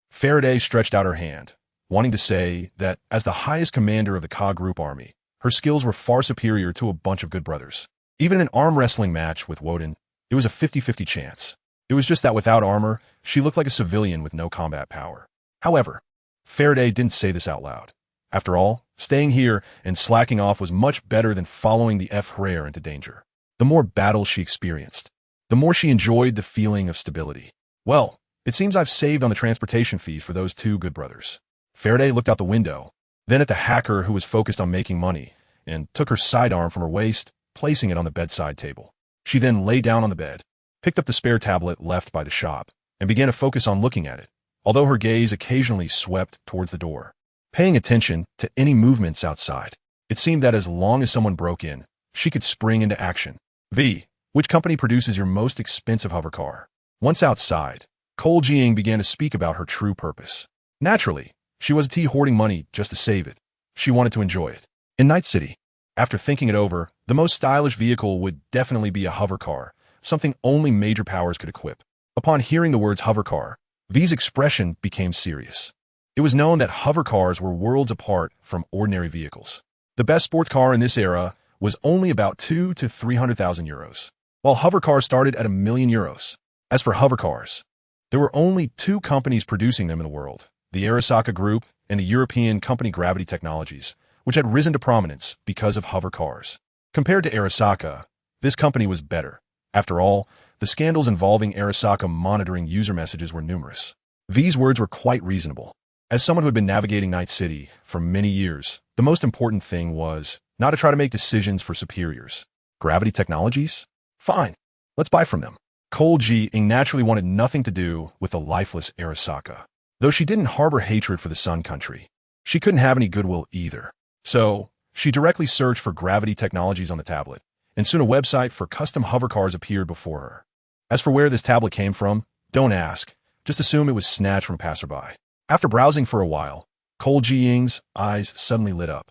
[SPEAKER 1] Faraday stretched out her hand, wanting to say that as the highest commander of the Ka Group army, her skills were far superior to a bunch of good brothers. Even in an arm wrestling match with Woden, it was a 50-50 chance. It was just that without armor, she looked like a civilian with no combat power. However, Faraday didn't say this out loud. After all, staying here and slacking off was much better than following the F-Rare into danger. The more battles she experienced, the more she enjoyed the feeling of stability. Well, it seems I've saved on the transportation fees for those two good brothers. Faraday looked out the window, then at the hacker who was focused on making money, and took her sidearm from her waist, placing it on the bedside table. She then lay down on the bed, picked up the spare tablet left by the shop, and began to focus on looking at it, although her gaze occasionally swept towards the door, paying attention to any movements outside. It seemed that as long as someone broke in, she could spring into action. V, which company produces your most expensive hover car? Once outside, Cole Jiang began to speak about her true purpose. Naturally, she wasn't hoarding money just to save it. She wanted to enjoy it. In Night City, after thinking it over, the most stylish vehicle would definitely be a hover car, something only major powers could equip. Upon hearing the words hover car, V's expression became serious. It was known that hover cars were worlds apart from ordinary vehicles. The best sports car in this era was only about 200,000 to 300,000 euros, while hover cars started at €1,000,000. As for hover cars, there were only two companies producing them in the world, the Arasaka Group and the European company Gravity Technologies, which had risen to prominence because of hover cars. Compared to Arasaka, this company was better. After all, the scandals involving Arasaka monitoring user messages were numerous. V's words were quite reasonable. As someone who had been navigating Night City for many years, The most important thing was not to try to make decisions for superiors. Gravity technologies? Fine. Let's buy from them. ZhiyingBlasts naturally wanted nothing to do with the lifeless Arasaka. Though she didn't harbor hatred for the Sun Country, she couldn't have any goodwill either. So, she directly searched for gravity technologies on the tablet, and soon a website for custom hovercars appeared before her. As for where this tablet came from, don't ask. Just assume it was snatched from a passerby. After browsing for a while, ZhiyingBlasts' eyes suddenly lit up.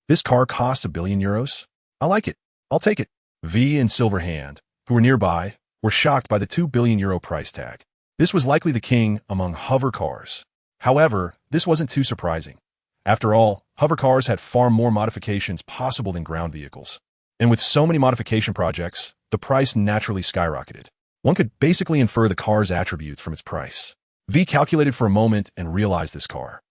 [SPEAKER 1] This car costs €1 billion? I like it. I'll take it. V and Silverhand, who were nearby, were shocked by the €2 billion price tag. This was likely the king among hover cars. However, this wasn't too surprising. After all, hover cars had far more modifications possible than ground vehicles. And with so many modification projects, the price naturally skyrocketed. One could basically infer the car's attributes from its price. V calculated for a moment and realized this car.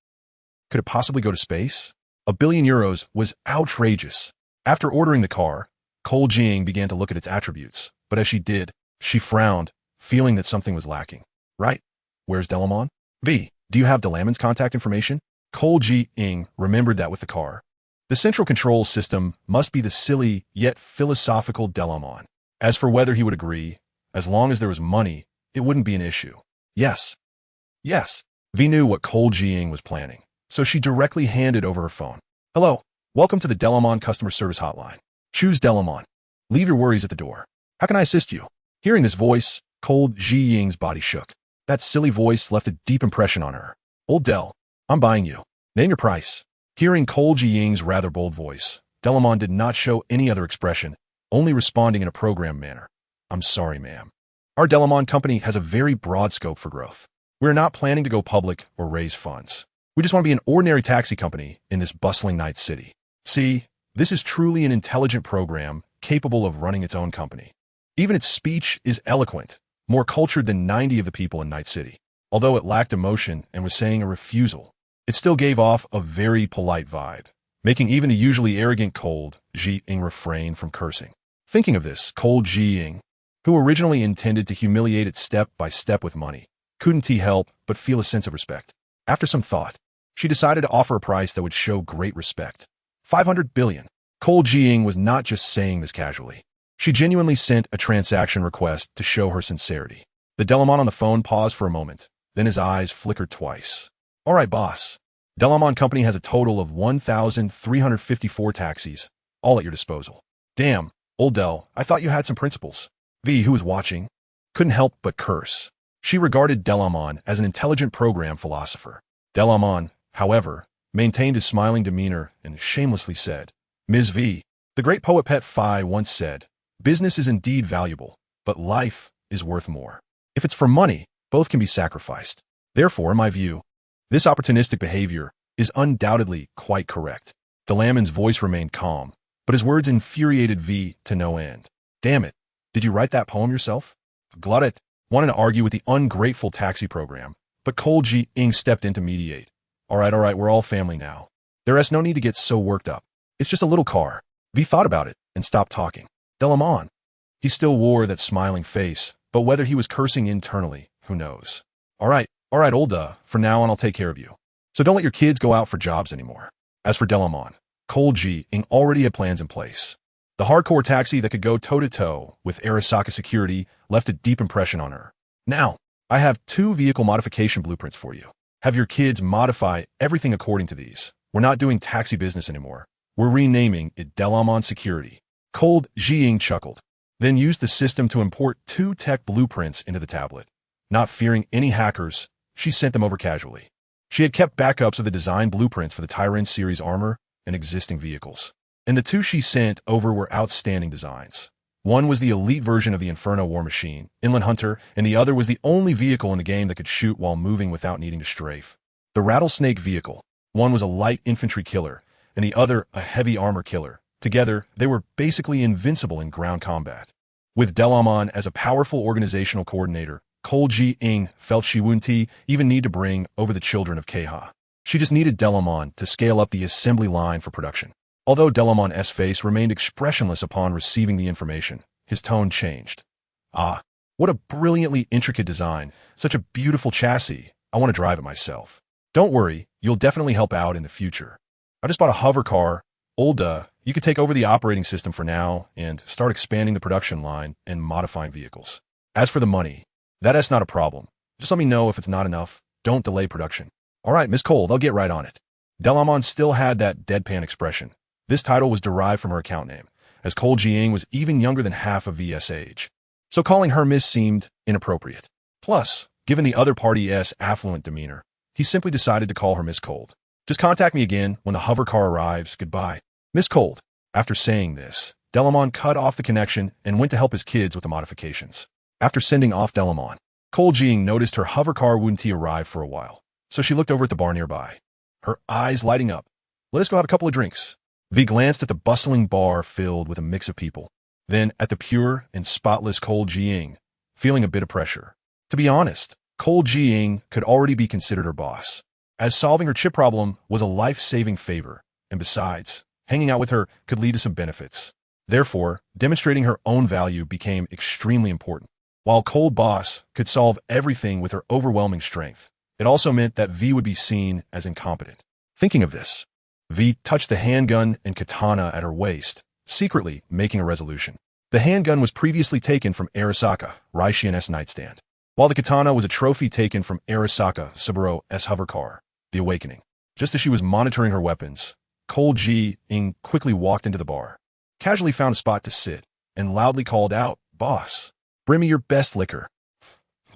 [SPEAKER 1] Could it possibly go to space? €1 billion was outrageous. After ordering the car, ZhiyingBlasts began to look at its attributes, but as she did, she frowned, feeling that something was lacking. Right? Where's Delamon? V, do you have Delamon's contact information? ZhiyingBlasts remembered that with the car. The central control system must be the silly yet philosophical Delamon. As for whether he would agree, as long as there was money, it wouldn't be an issue. Yes. Yes. V knew what ZhiyingBlasts was planning, so she directly handed over her phone. Hello. Welcome to the Delamon customer service hotline. Choose Delamon. Leave your worries at the door. How can I assist you? Hearing this voice, ZhiyingBlasts' body shook. That silly voice left a deep impression on her. Old Del, I'm buying you. Name your price. Hearing ZhiyingBlasts' rather bold voice, Delamon did not show any other expression, only responding in a programmed manner. I'm sorry, ma'am. Our Delamon company has a very broad scope for growth. We're not planning to go public or raise funds. We just want to be an ordinary taxi company in this bustling night city. See, this is truly an intelligent program capable of running its own company. Even its speech is eloquent, more cultured than 90 of the people in Night City. Although it lacked emotion and was saying a refusal, it still gave off a very polite vibe, making even the usually arrogant ZhiyingBlasts refrain from cursing. Thinking of this, ZhiyingBlasts, who originally intended to humiliate it step by step with money, couldn't help but feel a sense of respect. After some thought, she decided to offer a price that would show great respect. 500 billion. ZhiyingBlasts was not just saying this casually. She genuinely sent a transaction request to show her sincerity. The Delamon on the phone paused for a moment, then his eyes flickered twice. All right, boss. Delamon Company has a total of 1,354 taxis, all at your disposal. Damn, old Del, I thought you had some principles. V, who was watching, couldn't help but curse. She regarded Delamon as an intelligent program philosopher. Delamon, however, maintained his smiling demeanor and shamelessly said, Ms. V, the great poet Pet Phi once said, business is indeed valuable, but life is worth more. If it's for money, both can be sacrificed. Therefore, in my view, this opportunistic behavior is undoubtedly quite correct. Delamon's voice remained calm, but his words infuriated V to no end. Damn it, did you write that poem yourself? Glutted wanted to argue with the ungrateful taxi program, but ZhiyingBlasts stepped in to mediate. All right, we're all family now. There is no need to get so worked up. It's just a little car. V thought about it and stopped talking. Delamon. He still wore that smiling face, but whether he was cursing internally, who knows? All right, old for now on I'll take care of you. So don't let your kids go out for jobs anymore. As for Delamon, ZhiyingBlasts already had plans in place. The hardcore taxi that could go toe-to-toe with Arasaka security left a deep impression on her. Now, I have 2 vehicle modification blueprints for you. Have your kids modify everything according to these. We're not doing taxi business anymore. We're renaming it Delamon Security. ZhiyingBlasts chuckled, then used the system to import 2 tech blueprints into the tablet. Not fearing any hackers, she sent them over casually. She had kept backups of the design blueprints for the Tyrant series armor and existing vehicles. And the 2 she sent over were outstanding designs. One was the elite version of the Inferno war machine, Inland Hunter, and the other was the only vehicle in the game that could shoot while moving without needing to strafe. The Rattlesnake vehicle. One was a light infantry killer, and the other a heavy armor killer. Together, they were basically invincible in ground combat. With Delamon as a powerful organizational coordinator, ZhiyingBlasts felt she wouldn't even need to bring over the children of Keha. She just needed Delamon to scale up the assembly line for production. Although Delamon's face remained expressionless upon receiving the information, his tone changed. Ah, what a brilliantly intricate design. Such a beautiful chassis. I want to drive it myself. Don't worry, you'll definitely help out in the future. I just bought a hover car. You could take over the operating system for now and start expanding the production line and modifying vehicles. As for the money, that's not a problem. Just let me know if it's not enough. Don't delay production. All right, Miss Cold, I'll get right on it. Delamon still had that deadpan expression. This title was derived from her account name, as Cold Jiying was even younger than half of VS age. So calling her Miss seemed inappropriate. Plus, given the other party's affluent demeanor, he simply decided to call her Miss Cold. Just contact me again when the hover car arrives. Goodbye. Miss Cold. After saying this, Delamon cut off the connection and went to help his kids with the modifications. After sending off Delamon, Cold Jiying noticed her hover car wouldn't arrive for a while, so she looked over at the bar nearby, her eyes lighting up. Let us go have a couple of drinks. V glanced at the bustling bar filled with a mix of people, then at the pure and spotless Cold Jiying, feeling a bit of pressure. To be honest, Cold Jiying could already be considered her boss, as solving her chip problem was a life-saving favor, and besides, hanging out with her could lead to some benefits. Therefore, demonstrating her own value became extremely important. While Cold Boss could solve everything with her overwhelming strength, it also meant that V would be seen as incompetent. Thinking of this, V touched the handgun and katana at her waist, secretly making a resolution. The handgun was previously taken from Arasaka, Raishian's nightstand, while the katana was a trophy taken from Arasaka Subaru's hover car, the Awakening. Just as she was monitoring her weapons, Cold Jiying quickly walked into the bar, casually found a spot to sit, and loudly called out, "Boss, bring me your best liquor."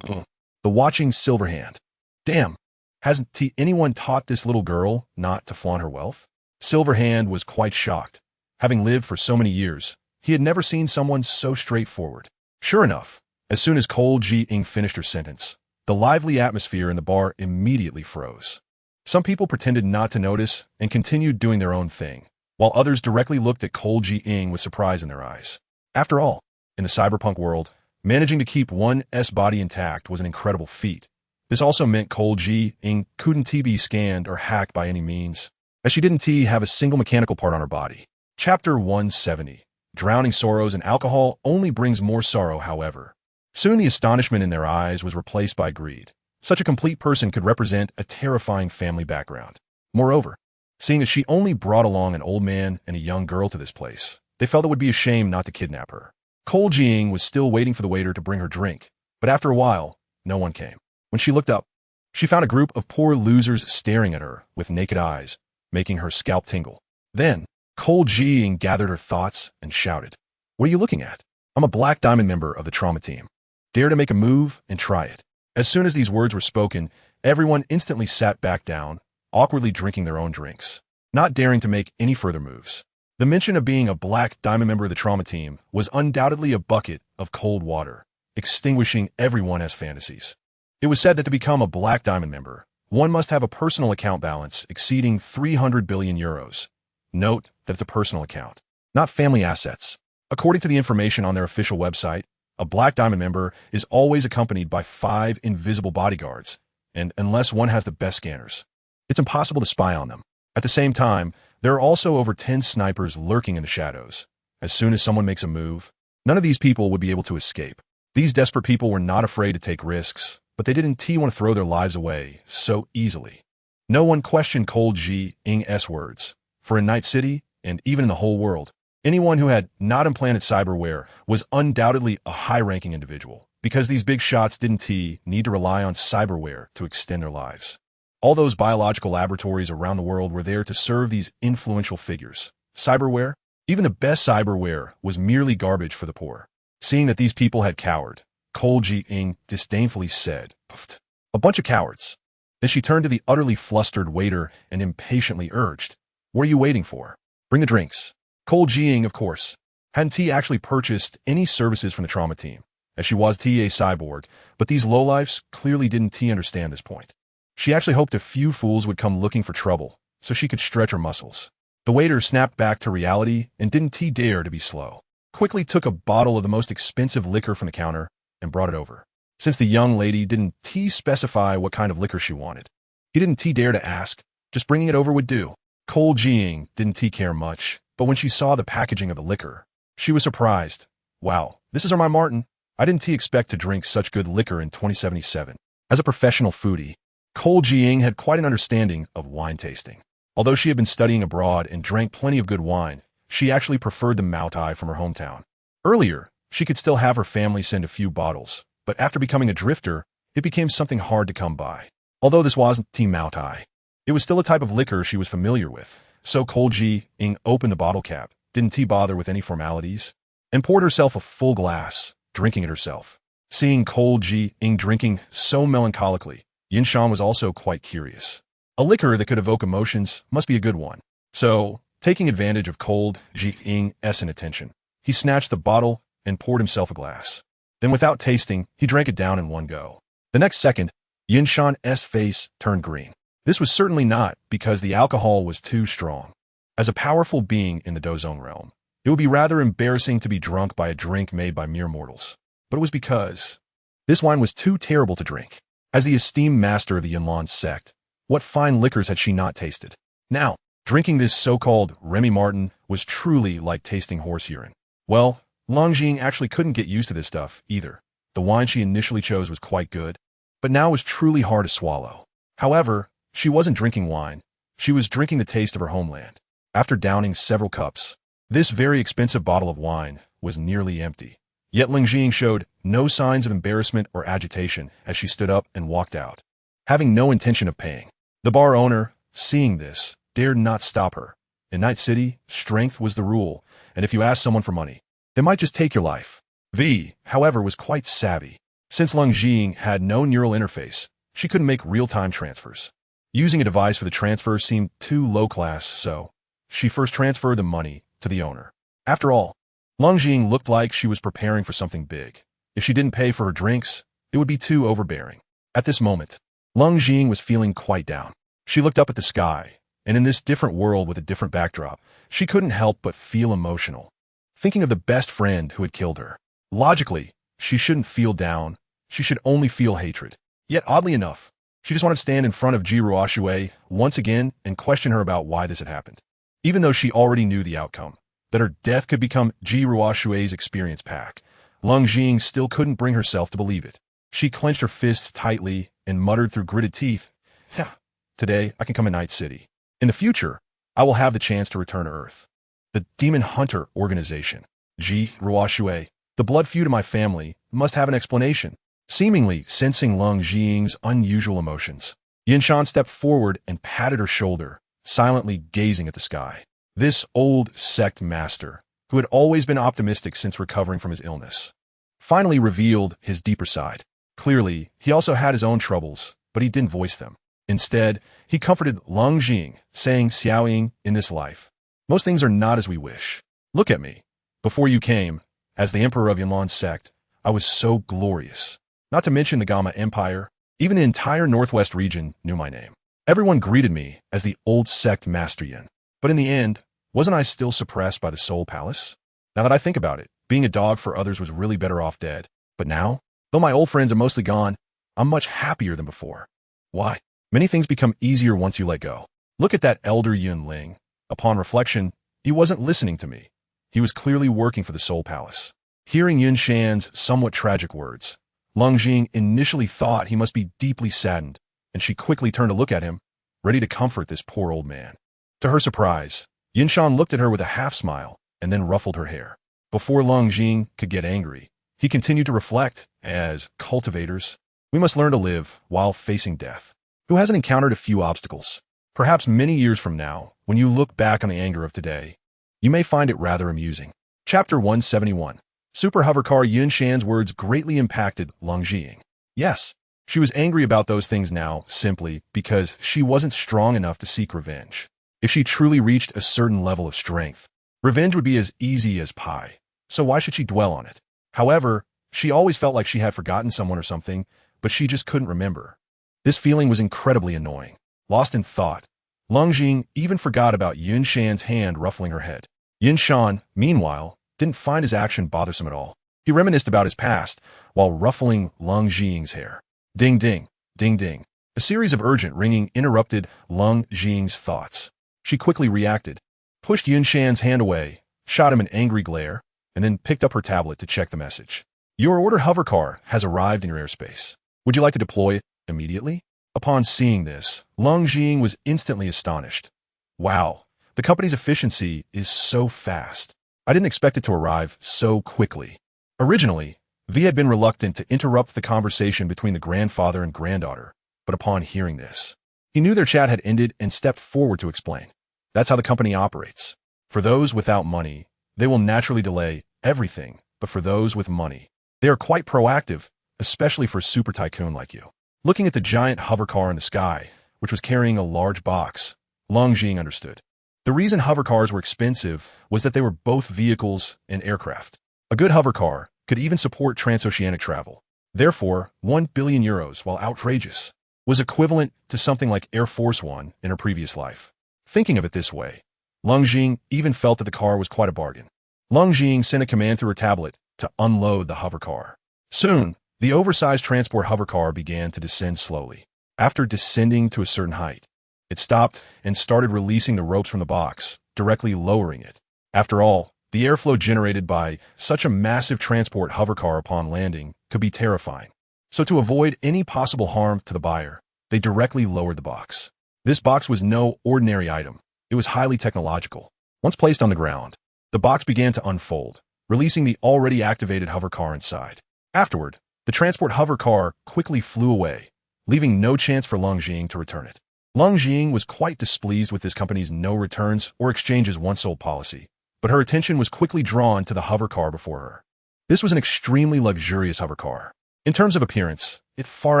[SPEAKER 1] The watching Silverhand. Damn, hasn't anyone taught this little girl not to flaunt her wealth? Silverhand was quite shocked. Having lived for so many years, he had never seen someone so straightforward. Sure enough, as soon as Cold Jiying finished her sentence, the lively atmosphere in the bar immediately froze. Some people pretended not to notice and continued doing their own thing, while others directly looked at Cold Jiying with surprise in their eyes. After all, in the cyberpunk world, managing to keep one's body intact was an incredible feat. This also meant Cold Jiying couldn't be scanned or hacked by any means, as she didn't have a single mechanical part on her body. Chapter 170. Drowning sorrows and alcohol only brings more sorrow, however. Soon the astonishment in their eyes was replaced by greed. Such a complete person could represent a terrifying family background. Moreover, seeing that she only brought along an old man and a young girl to this place, they felt it would be a shame not to kidnap her. Cold Jiying was still waiting for the waiter to bring her drink, but after a while, no one came. When she looked up, she found a group of poor losers staring at her with naked eyes, making her scalp tingle. Then, Cold Jiying gathered her thoughts and shouted, "What are you looking at? I'm a Black Diamond member of the trauma team. Dare to make a move and try it." As soon as these words were spoken, everyone instantly sat back down, awkwardly drinking their own drinks, not daring to make any further moves. The mention of being a Black Diamond member of the trauma team was undoubtedly a bucket of cold water, extinguishing everyone's fantasies. It was said that to become a Black Diamond member, one must have a personal account balance exceeding 300 billion euros. Note that it's a personal account, not family assets. According to the information on their official website, a Black Diamond member is always accompanied by 5 invisible bodyguards, and unless one has the best scanners, it's impossible to spy on them. At the same time, there are also over 10 snipers lurking in the shadows. As soon as someone makes a move, none of these people would be able to escape. These desperate people were not afraid to take risks, but they didn't want to throw their lives away so easily. No one questioned Cold Jiying's words, for in Night City, and even in the whole world, anyone who had not implanted cyberware was undoubtedly a high-ranking individual, because these big shots didn't need to rely on cyberware to extend their lives. All those biological laboratories around the world were there to serve these influential figures. Cyberware, even the best cyberware, was merely garbage for the poor. Seeing that these people had cowered, Cold Jiying disdainfully said, "Pfft, a bunch of cowards." Then she turned to the utterly flustered waiter and impatiently urged, "What are you waiting for? Bring the drinks." Cold Jiying, of course, hadn't actually purchased any services from the trauma team, as she was a cyborg, but these lowlifes clearly didn't understand this point. She actually hoped a few fools would come looking for trouble, so she could stretch her muscles. The waiter snapped back to reality and didn't dare to be slow. Quickly took a bottle of the most expensive liquor from the counter and brought it over. Since the young lady didn't specify what kind of liquor she wanted, he didn't dare to ask, just bringing it over would do. Cold Jiying didn't care much, but when she saw the packaging of the liquor, she was surprised. Wow, this is my Martin. I didn't expect to drink such good liquor in 2077. As a professional foodie, Cold Jiying had quite an understanding of wine tasting. Although she had been studying abroad and drank plenty of good wine, she actually preferred the Maotai from her hometown. Earlier, she could still have her family send a few bottles, but after becoming a drifter, it became something hard to come by. Although this wasn't Team Maotai, it was still a type of liquor she was familiar with, so Cold Ji-ing opened the bottle cap, didn't bother with any formalities, and poured herself a full glass, drinking it herself. Seeing Cold Ji-ing drinking so melancholically, Yinshan was also quite curious. A liquor that could evoke emotions must be a good one. So, taking advantage of Cold Ji-ing's inattention, he snatched the bottle and poured himself a glass. Then without tasting, he drank it down in one go. The next second, Yinshan's face turned green. This was certainly not because the alcohol was too strong. As a powerful being in the Dozong realm, it would be rather embarrassing to be drunk by a drink made by mere mortals. But it was because this wine was too terrible to drink. As the esteemed master of the Yunlan sect, what fine liquors had she not tasted? Now, drinking this so-called Remy Martin was truly like tasting horse urine. Well, Leng Jing actually couldn't get used to this stuff either. The wine she initially chose was quite good, but now was truly hard to swallow. However, she wasn't drinking wine. She was drinking the taste of her homeland. After downing several cups, this very expensive bottle of wine was nearly empty. Yet Leng Jing showed no signs of embarrassment or agitation as she stood up and walked out, having no intention of paying. The bar owner, seeing this, dared not stop her. In Night City, strength was the rule, and if you asked someone for money, they might just take your life. V, however, was quite savvy. Since Leng Jing had no neural interface, she couldn't make real-time transfers. Using a device for the transfer seemed too low-class, so she first transferred the money to the owner. After all, Leng Jing looked like she was preparing for something big. If she didn't pay for her drinks, it would be too overbearing. At this moment, Leng Jing was feeling quite down. She looked up at the sky, and in this different world with a different backdrop, she couldn't help but feel emotional. Thinking of the best friend who had killed her. Logically, she shouldn't feel down. She should only feel hatred. Yet, oddly enough, she just wanted to stand in front of Ji Ruoshui once again and question her about why this had happened. Even though she already knew the outcome, that her death could become Ji Ruoshui's experience pack, Leng Jing still couldn't bring herself to believe it. She clenched her fists tightly and muttered through gritted teeth, "Yeah, today I can come to Night City. In the future, I will have the chance to return to Earth. The Demon Hunter organization, Ji Ruoshui, the blood feud of my family, must have an explanation." Seemingly sensing Leng Jing's unusual emotions, Yinshan stepped forward and patted her shoulder, silently gazing at the sky. This old sect master, who had always been optimistic since recovering from his illness, finally revealed his deeper side. Clearly, he also had his own troubles, but he didn't voice them. Instead, he comforted Leng Jing, saying, "Xiaoying, in this life, most things are not as we wish. Look at me. Before you came, as the emperor of Yunlan sect, I was so glorious. Not to mention the Gamma Empire, even the entire Northwest region knew my name. Everyone greeted me as the old sect Master Yin. But in the end, wasn't I still suppressed by the Soul Palace? Now that I think about it, being a dog for others was really better off dead. But now, though my old friends are mostly gone, I'm much happier than before. Why? Many things become easier once you let go. Look at that elder Yun Leng. Upon reflection, he wasn't listening to me. He was clearly working for the Soul Palace." Hearing Yun Shan's somewhat tragic words, Leng Jing initially thought he must be deeply saddened, and she quickly turned to look at him, ready to comfort this poor old man. To her surprise, Yin Shan looked at her with a half-smile and then ruffled her hair. Before Leng Jing could get angry, he continued to reflect, as cultivators, we must learn to live while facing death. Who hasn't encountered a few obstacles? Perhaps many years from now, when you look back on the anger of today, you may find it rather amusing. Chapter 171. Super Hovercar. Yun Shan's words greatly impacted Leng Jing. Yes, she was angry about those things now simply because she wasn't strong enough to seek revenge. If she truly reached a certain level of strength, revenge would be as easy as pie. So why should she dwell on it? However, she always felt like she had forgotten someone or something, but she just couldn't remember. This feeling was incredibly annoying. Lost in thought, Leng Jing even forgot about Yun Shan's hand ruffling her head. Yin Shan, meanwhile, didn't find his action bothersome at all. He reminisced about his past while ruffling Leng Jing's hair. Ding ding, ding ding. A series of urgent ringing interrupted Leng Jing's thoughts. She quickly reacted, pushed Yun Shan's hand away, shot him an angry glare, and then picked up her tablet to check the message. Your order hovercar has arrived in your airspace. Would you like to deploy it immediately? Upon seeing this, Leng Jing was instantly astonished. Wow, the company's efficiency is so fast. I didn't expect it to arrive so quickly. Originally, V had been reluctant to interrupt the conversation between the grandfather and granddaughter, but upon hearing this, he knew their chat had ended and stepped forward to explain. That's how the company operates. For those without money, they will naturally delay everything, but for those with money, they are quite proactive, especially for a super tycoon like you. Looking at the giant hovercar in the sky, which was carrying a large box, Leng understood. The reason hovercars were expensive was that they were both vehicles and aircraft. A good hovercar could even support transoceanic travel. Therefore, 1 billion euros, while outrageous, was equivalent to something like Air Force One in her previous life. Thinking of it this way, Leng even felt that the car was quite a bargain. Leng sent a command through her tablet to unload the hovercar. Soon, the oversized transport hovercar began to descend slowly. After descending to a certain height, it stopped and started releasing the ropes from the box, directly lowering it. After all, the airflow generated by such a massive transport hovercar upon landing could be terrifying. So to avoid any possible harm to the buyer, they directly lowered the box. This box was no ordinary item. It was highly technological. Once placed on the ground, the box began to unfold, releasing the already activated hovercar inside. Afterward, the transport hovercar quickly flew away, leaving no chance for Leng to return it. Leng was quite displeased with this company's no returns or exchanges once sold policy, but her attention was quickly drawn to the hovercar before her. This was an extremely luxurious hovercar. In terms of appearance, it far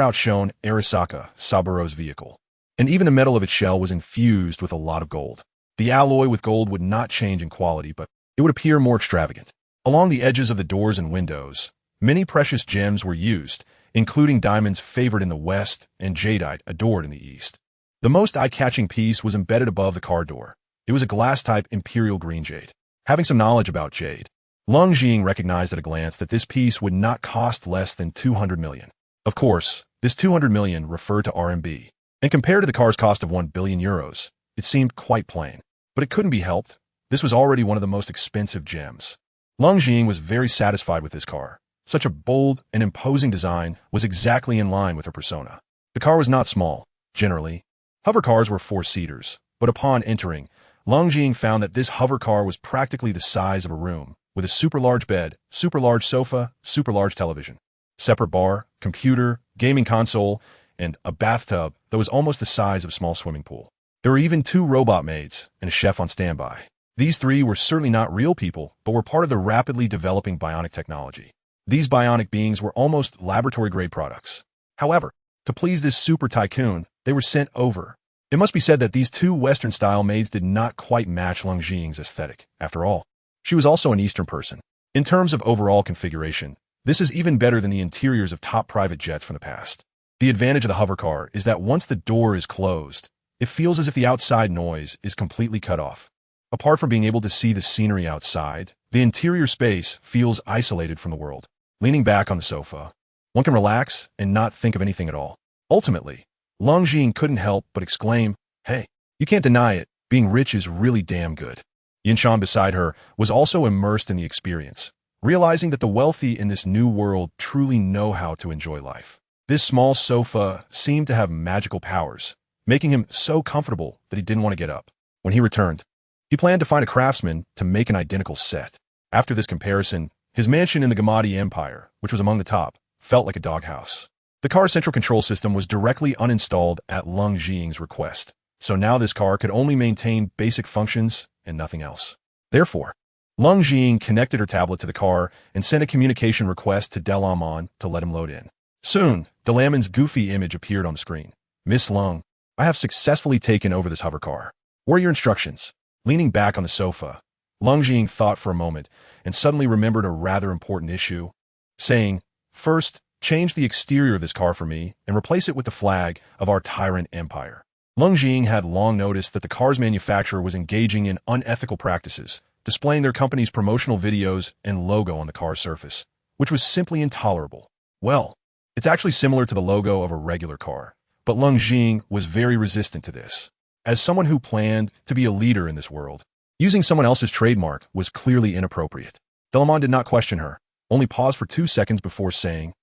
[SPEAKER 1] outshone Arisaka Saburo's vehicle, and even the metal of its shell was infused with a lot of gold. The alloy with gold would not change in quality, but it would appear more extravagant. Along the edges of the doors and windows, many precious gems were used, including diamonds favored in the west and jadeite adored in the east. The most eye-catching piece was embedded above the car door. It was a glass-type imperial green jade. Having some knowledge about jade, Leng recognized at a glance that this piece would not cost less than 200 million. Of course, this 200 million referred to RMB, and compared to the car's cost of 1 billion euros, it seemed quite plain. But it couldn't be helped. This was already one of the most expensive gems. Leng was very satisfied with this car. Such a bold and imposing design was exactly in line with her persona. The car was not small. Generally, hovercars were 4-seaters, but upon entering, Leng found that this hovercar was practically the size of a room, with a super large bed, super large sofa, super large television, separate bar, computer, gaming console, and a bathtub that was almost the size of a small swimming pool. There were even 2 robot maids and a chef on standby. These 3 were certainly not real people, but were part of the rapidly developing bionic technology. These bionic beings were almost laboratory-grade products. However, to please this super tycoon, they were sent over. It must be said that these 2 Western-style maids did not quite match Leng aesthetic. After all, she was also an Eastern person. In terms of overall configuration, this is even better than the interiors of top private jets from the past. The advantage of the hovercar is that once the door is closed, it feels as if the outside noise is completely cut off. Apart from being able to see the scenery outside, the interior space feels isolated from the world. Leaning back on the sofa, one can relax and not think of anything at all. Ultimately, Leng couldn't help but exclaim, "Hey, you can't deny it, being rich is really damn good." Yinshan beside her was also immersed in the experience, realizing that the wealthy in this new world truly know how to enjoy life. This small sofa seemed to have magical powers, making him so comfortable that he didn't want to get up. When he returned, he planned to find a craftsman to make an identical set. After this comparison, his mansion in the Gamadi Empire, which was among the top, felt like a doghouse. The car's central control system was directly uninstalled at Leng request, so now this car could only maintain basic functions and nothing else. Therefore, Leng connected her tablet to the car and sent a communication request to Dalu to let him load in. Soon, Dalaman's goofy image appeared on the screen. "Miss Leng, I have successfully taken over this hovercar. What are your instructions?" Leaning back on the sofa, Leng thought for a moment and suddenly remembered a rather important issue, saying, "First, change the exterior of this car for me and replace it with the flag of our tyrant empire." Leng had long noticed that the car's manufacturer was engaging in unethical practices, displaying their company's promotional videos and logo on the car's surface, which was simply intolerable. Well, it's actually similar to the logo of a regular car, but Leng was very resistant to this. As someone who planned to be a leader in this world, using someone else's trademark was clearly inappropriate. Dalu did not question her, only paused for 2 seconds before saying,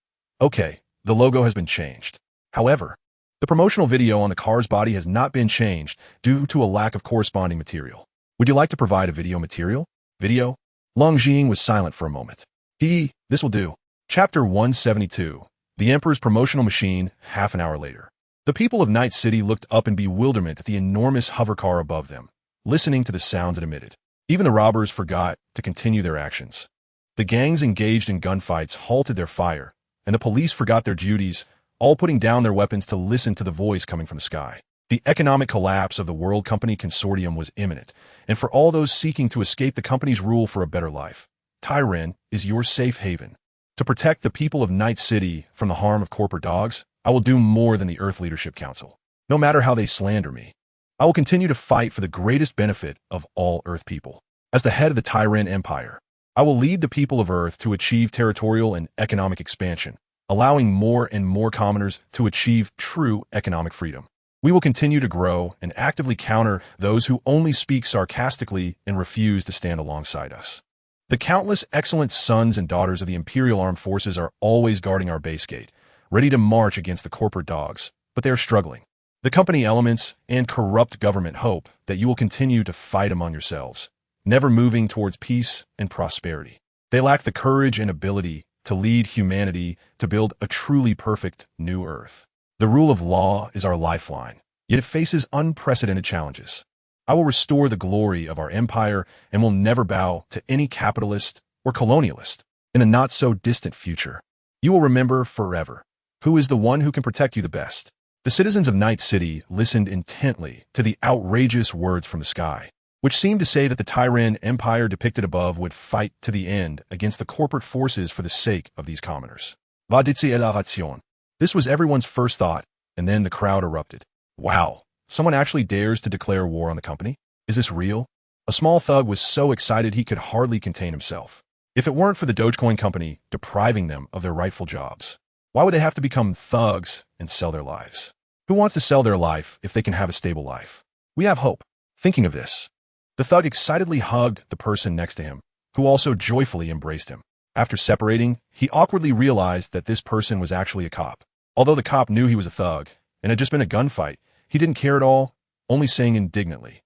[SPEAKER 1] "Okay, the logo has been changed. However, The promotional video on the car's body has not been changed due to a lack of corresponding material. Would you like to provide a video material? Video? Leng Jing was silent for a moment. This will do. Chapter 172. The Emperor's Promotional Machine, half an hour later. The people of Night City looked up in bewilderment at the enormous hovercar above them, listening to the sounds it emitted. Even the robbers forgot to continue their actions. The gangs engaged in gunfights halted their fire, and the police forgot their duties, all putting down their weapons to listen to the voice coming from the sky. The economic collapse of the World Company Consortium was imminent, and for all those seeking to escape the company's rule for a better life, Tyren is your safe haven. To protect the people of Night City from the harm of corporate dogs, I will do more than the Earth Leadership Council. No matter how they slander me, I will continue to fight for the greatest benefit of all Earth people. As the head of the Tyren Empire, I will lead the people of Earth to achieve territorial and economic expansion, allowing more and more commoners to achieve true economic freedom. We will continue to grow and actively counter those who only speak sarcastically and refuse to stand alongside us. The countless excellent sons and daughters of the Imperial Armed Forces are always guarding our base gate, ready to march against the corporate dogs, but they are struggling. The company elements and corrupt government hope that you will continue to fight among yourselves, never moving towards peace and prosperity. They lack the courage and ability to lead humanity to build a truly perfect new Earth. The rule of law is our lifeline, yet it faces unprecedented challenges. I will restore the glory of our empire and will never bow to any capitalist or colonialist. In a not-so-distant future, you will remember forever who is the one who can protect you the best. The citizens of Night City listened intently to the outrageous words from the sky, which seemed to say that the Tyren Empire depicted above would fight to the end against the corporate forces for the sake of these commoners. Va ditzi la ration. This was everyone's first thought, and then the crowd erupted. Wow, someone actually dares to declare war on the company? Is this real? A small thug was so excited he could hardly contain himself. If it weren't for the Dogecoin company depriving them of their rightful jobs, why would they have to become thugs and sell their lives? Who wants to sell their life if they can have a stable life? We have hope. Thinking of this, the thug excitedly hugged the person next to him, who also joyfully embraced him. After separating, he awkwardly realized that this person was actually a cop. Although the cop knew he was a thug and had just been a gunfight, he didn't care at all, only saying indignantly,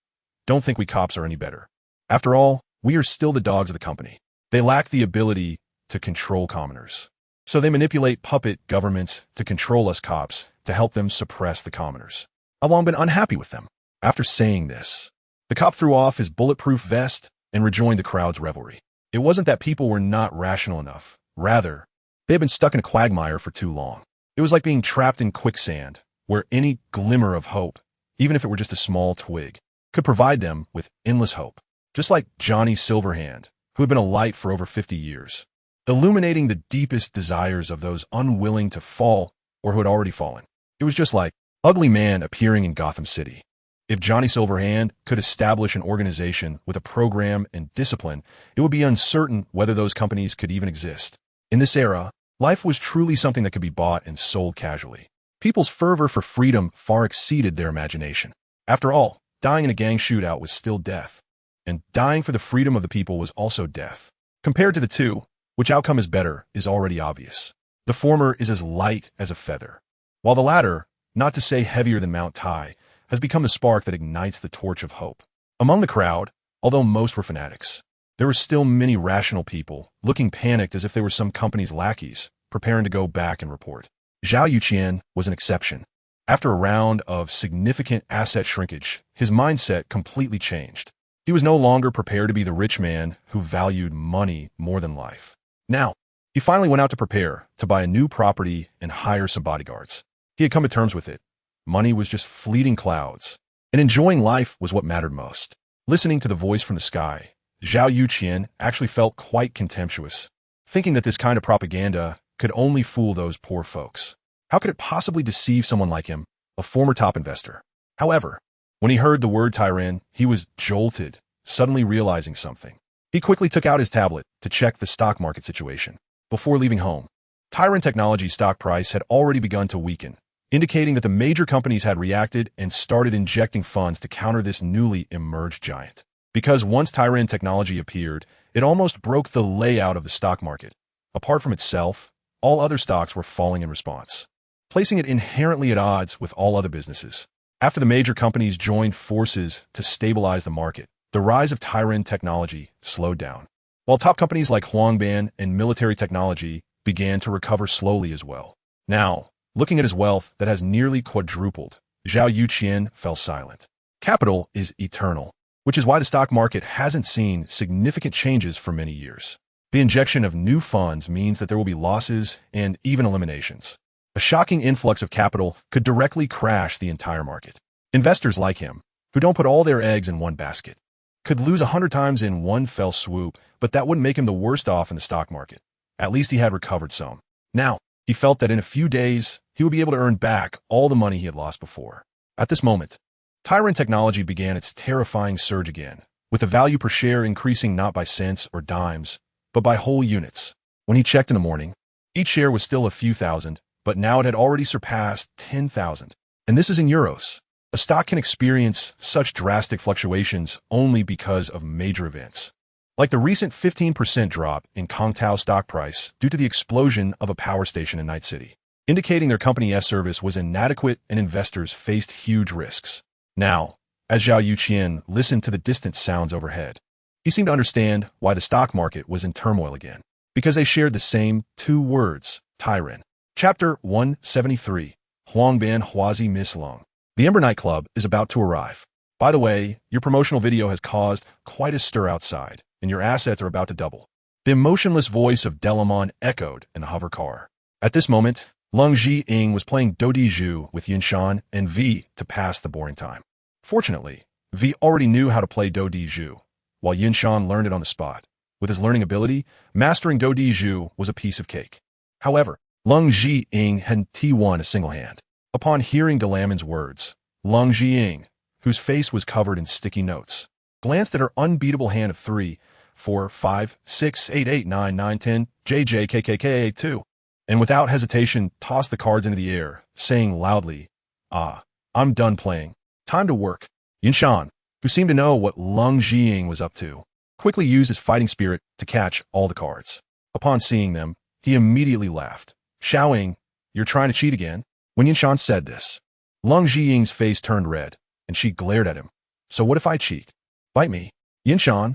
[SPEAKER 1] "Don't think we cops are any better. After all, we are still the dogs of the company." They lack the ability to control commoners. So they manipulate puppet governments to control us cops to help them suppress the commoners. I've long been unhappy with them. After saying this, the cop threw off his bulletproof vest and rejoined the crowd's revelry. It wasn't that people were not rational enough. Rather, they had been stuck in a quagmire for too long. It was like being trapped in quicksand, where any glimmer of hope, even if it were just a small twig, could provide them with endless hope. Just like Johnny Silverhand, who had been a light for over 50 years, illuminating the deepest desires of those unwilling to fall or who had already fallen. It was just like Ugly Man appearing in Gotham City. If Johnny Silverhand could establish an organization with a program and discipline, it would be uncertain whether those companies could even exist. In this era, life was truly something that could be bought and sold casually. People's fervor for freedom far exceeded their imagination. After all, dying in a gang shootout was still death, and dying for the freedom of the people was also death. Compared to the two, which outcome is better is already obvious. The former is as light as a feather, while the latter, not to say heavier than Mount Tai, has become the spark that ignites the torch of hope. Among the crowd, although most were fanatics, there were still many rational people, looking panicked as if they were some company's lackeys, preparing to go back and report. Zhao Yuqian was an exception. After a round of significant asset shrinkage, his mindset completely changed. He was no longer prepared to be the rich man who valued money more than life. Now, he finally went out to prepare to buy a new property and hire some bodyguards. He had come to terms with it. Money was just fleeting clouds, and enjoying life was what mattered most. Listening to the voice from the sky, Zhao Yuqian actually felt quite contemptuous, thinking that this kind of propaganda could only fool those poor folks. How could it possibly deceive someone like him, a former top investor? However, when he heard the word Tyren, he was jolted, suddenly realizing something. He quickly took out his tablet to check the stock market situation. Before leaving home, Tyren Technology's stock price had already begun to weaken, indicating that the major companies had reacted and started injecting funds to counter this newly emerged giant. Because once Tyren Technology appeared, it almost broke the layout of the stock market. Apart from itself, all other stocks were falling in response. placing it inherently at odds with all other businesses. After the major companies joined forces to stabilize the market, the rise of Tyran technology slowed down, while top companies like Huangban and military technology began to recover slowly as well. Now, looking at his wealth that has nearly quadrupled, Zhao Yuqian fell silent. Capital is eternal, which is why the stock market hasn't seen significant changes for many years. The injection of new funds means that there will be losses and even eliminations. A shocking influx of capital could directly crash the entire market. Investors like him, who don't put all their eggs in one basket, could lose 100 times in one fell swoop, but that wouldn't make him the worst off in the stock market. At least he had recovered some. Now, he felt that in a few days, he would be able to earn back all the money he had lost before. At this moment, Tyran Technology began its terrifying surge again, with the value per share increasing not by cents or dimes, but by whole units. When he checked in the morning, each share was still a few thousand, but now it had already surpassed 10,000. And this is in euros. A stock can experience such drastic fluctuations only because of major events, like the recent 15% drop in Kongtao stock price due to the explosion of a power station in Night City, indicating their company's service was inadequate and investors faced huge risks. Now, as Zhao Yuqian listened to the distant sounds overhead, he seemed to understand why the stock market was in turmoil again, because they shared the same two words, Tyran. Chapter 173, Huangban Huazi Miss Leng. The Ember nightclub is about to arrive. By the way, your promotional video has caused quite a stir outside, and your assets are about to double. The emotionless voice of Dalu echoed in the hover car. At this moment, Leng Zhiying was playing Douluo with Yinshan and V to pass the boring time. Fortunately, V already knew how to play Douluo, while Yinshan learned it on the spot. With his learning ability, mastering Douluo was a piece of cake. However, Leng Zhiying had T1 a single hand. Upon hearing Dalaman's words, Leng Zhiying, whose face was covered in sticky notes, glanced at her unbeatable hand of 3, 4, 5, 6, 8, 8, 9, 9, 10, JJ, 2, and without hesitation tossed the cards into the air, saying loudly, "Ah, I'm done playing. Time to work." Yinshan, who seemed to know what Leng Zhiying was up to, quickly used his fighting spirit to catch all the cards. Upon seeing them, he immediately laughed, shouting, "You're trying to cheat again?" When Yinshan said this, Leng Zhiying's face turned red, and she glared at him. "So what if I cheat? Bite me." Yinshan,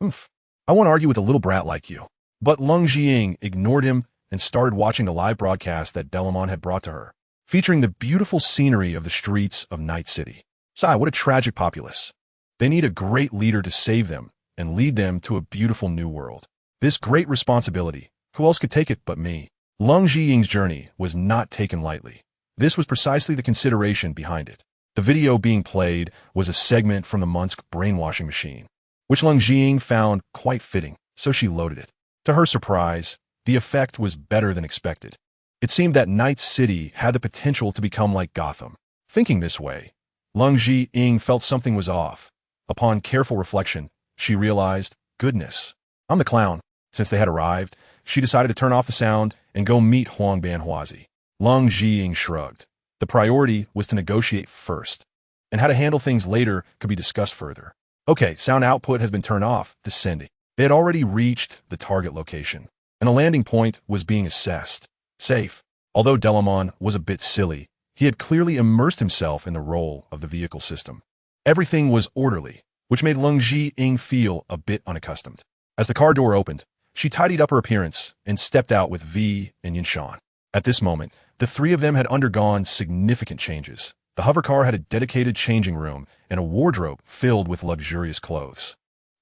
[SPEAKER 1] I won't argue with a little brat like you." But Leng Zhiying ignored him and started watching the live broadcast that Dalu had brought to her, featuring the beautiful scenery of the streets of Night City. Sigh, what a tragic populace. They need a great leader to save them and lead them to a beautiful new world. This great responsibility, who else could take it but me? Leng Zhiying's journey was not taken lightly. This was precisely the consideration behind it. The video being played was a segment from the Munsk brainwashing machine, which Leng Zhiying found quite fitting, so she loaded it. To her surprise, the effect was better than expected. It seemed that Night City had the potential to become like Gotham. Thinking this way, Leng Zhiying felt something was off. Upon careful reflection, she realized, goodness, I'm the clown. Since they had arrived, she decided to turn off the sound and go meet Huangban Huazi. Leng Zhiying shrugged. The priority was to negotiate first, and how to handle things later could be discussed further. Okay, sound output has been turned off, descending. They had already reached the target location, and a landing point was being assessed. Safe. Although Dalu was a bit silly, he had clearly immersed himself in the role of the vehicle system. Everything was orderly, which made Leng Zhiying feel a bit unaccustomed. As the car door opened, she tidied up her appearance and stepped out with V and Yinshan. At this moment, the three of them had undergone significant changes. The hover car had a dedicated changing room and a wardrobe filled with luxurious clothes,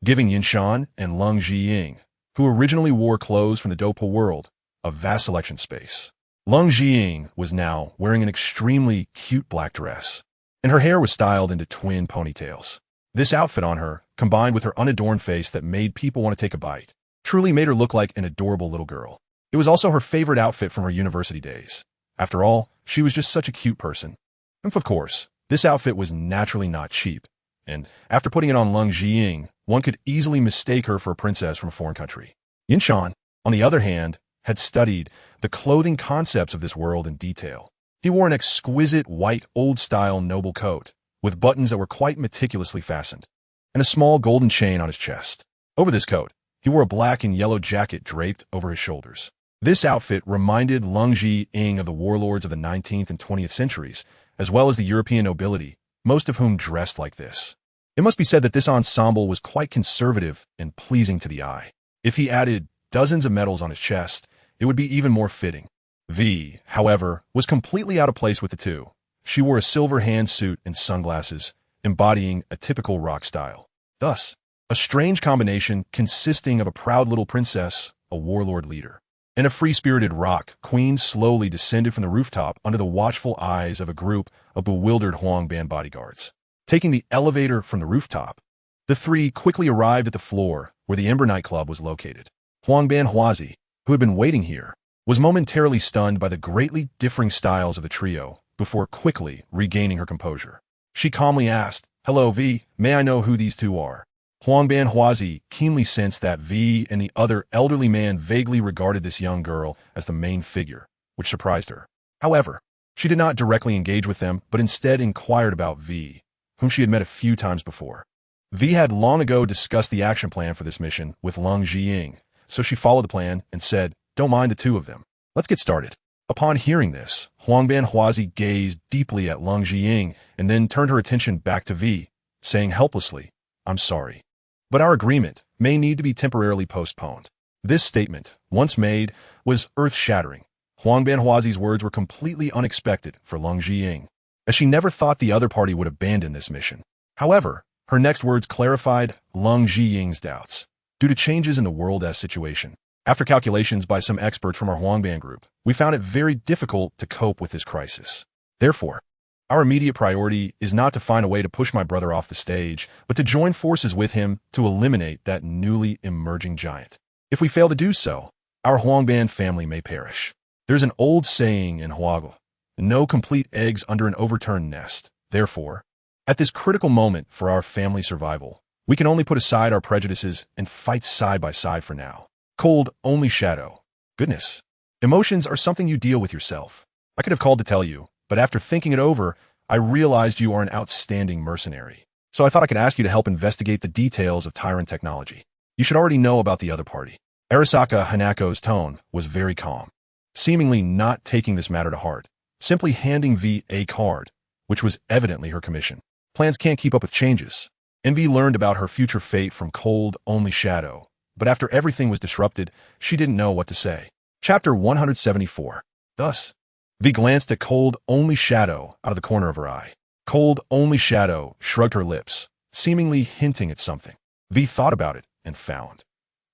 [SPEAKER 1] giving Yinshan and Leng Zhiying, who originally wore clothes from the Douluo world, a vast selection space. Leng Zhiying was now wearing an extremely cute black dress, and her hair was styled into twin ponytails. This outfit on her, combined with her unadorned face that made people want to take a bite, truly made her look like an adorable little girl. It was also her favorite outfit from her university days. After all, she was just such a cute person. And of course, this outfit was naturally not cheap, and after putting it on Leng Zhiying, one could easily mistake her for a princess from a foreign country. Yinshan, on the other hand, had studied the clothing concepts of this world in detail. He wore an exquisite white old-style noble coat, with buttons that were quite meticulously fastened, and a small golden chain on his chest. Over this coat, he wore a black and yellow jacket draped over his shoulders. This outfit reminded Leng Zhiying of the warlords of the 19th and 20th centuries, as well as the European nobility, most of whom dressed like this. It must be said that this ensemble was quite conservative and pleasing to the eye. If he added dozens of medals on his chest, it would be even more fitting. V, however, was completely out of place with the two. She wore a silver hand suit and sunglasses, embodying a typical rock style. Thus, a strange combination consisting of a proud little princess, a warlord leader, and a free-spirited rock queen slowly descended from the rooftop under the watchful eyes of a group of bewildered Huangban bodyguards. Taking the elevator from the rooftop, the three quickly arrived at the floor where the Ember nightclub was located. Huangban Huazi, who had been waiting here, was momentarily stunned by the greatly differing styles of the trio before quickly regaining her composure. She calmly asked, "Hello, V, may I know who these two are?" Huangban Huazi keenly sensed that V and the other elderly man vaguely regarded this young girl as the main figure, which surprised her. However, she did not directly engage with them, but instead inquired about V, whom she had met a few times before. V had long ago discussed the action plan for this mission with Leng Zhiying, so she followed the plan and said, "Don't mind the two of them. Let's get started." Upon hearing this, Huangban Huazi gazed deeply at Leng Zhiying and then turned her attention back to V, saying helplessly, "I'm sorry, but our agreement may need to be temporarily postponed." This statement, once made, was earth-shattering. Huangban Huazi's words were completely unexpected for Leng Zhiying, as she never thought the other party would abandon this mission. However, her next words clarified Leng Zhiying's doubts. Due to changes in the World S situation, after calculations by some experts from our Huangban group, we found it very difficult to cope with this crisis. Therefore, our immediate priority is not to find a way to push my brother off the stage, but to join forces with him to eliminate that newly emerging giant. If we fail to do so, our Huangban family may perish. There's an old saying in Huago, no complete eggs under an overturned nest. Therefore, at this critical moment for our family survival, we can only put aside our prejudices and fight side by side for now. Cold, only shadow. Goodness. Emotions are something you deal with yourself. I could have called to tell you, but after thinking it over, I realized you are an outstanding mercenary. So I thought I could ask you to help investigate the details of Tyrant technology. You should already know about the other party. Arasaka Hanako's tone was very calm, seemingly not taking this matter to heart, simply handing V a card, which was evidently her commission. Plans can't keep up with changes. Envy learned about her future fate from Cold, Only Shadow, but after everything was disrupted, she didn't know what to say. Chapter 174. Thus, V glanced at Cold, Only Shadow out of the corner of her eye. Cold, Only Shadow shrugged her lips, seemingly hinting at something. V thought about it and found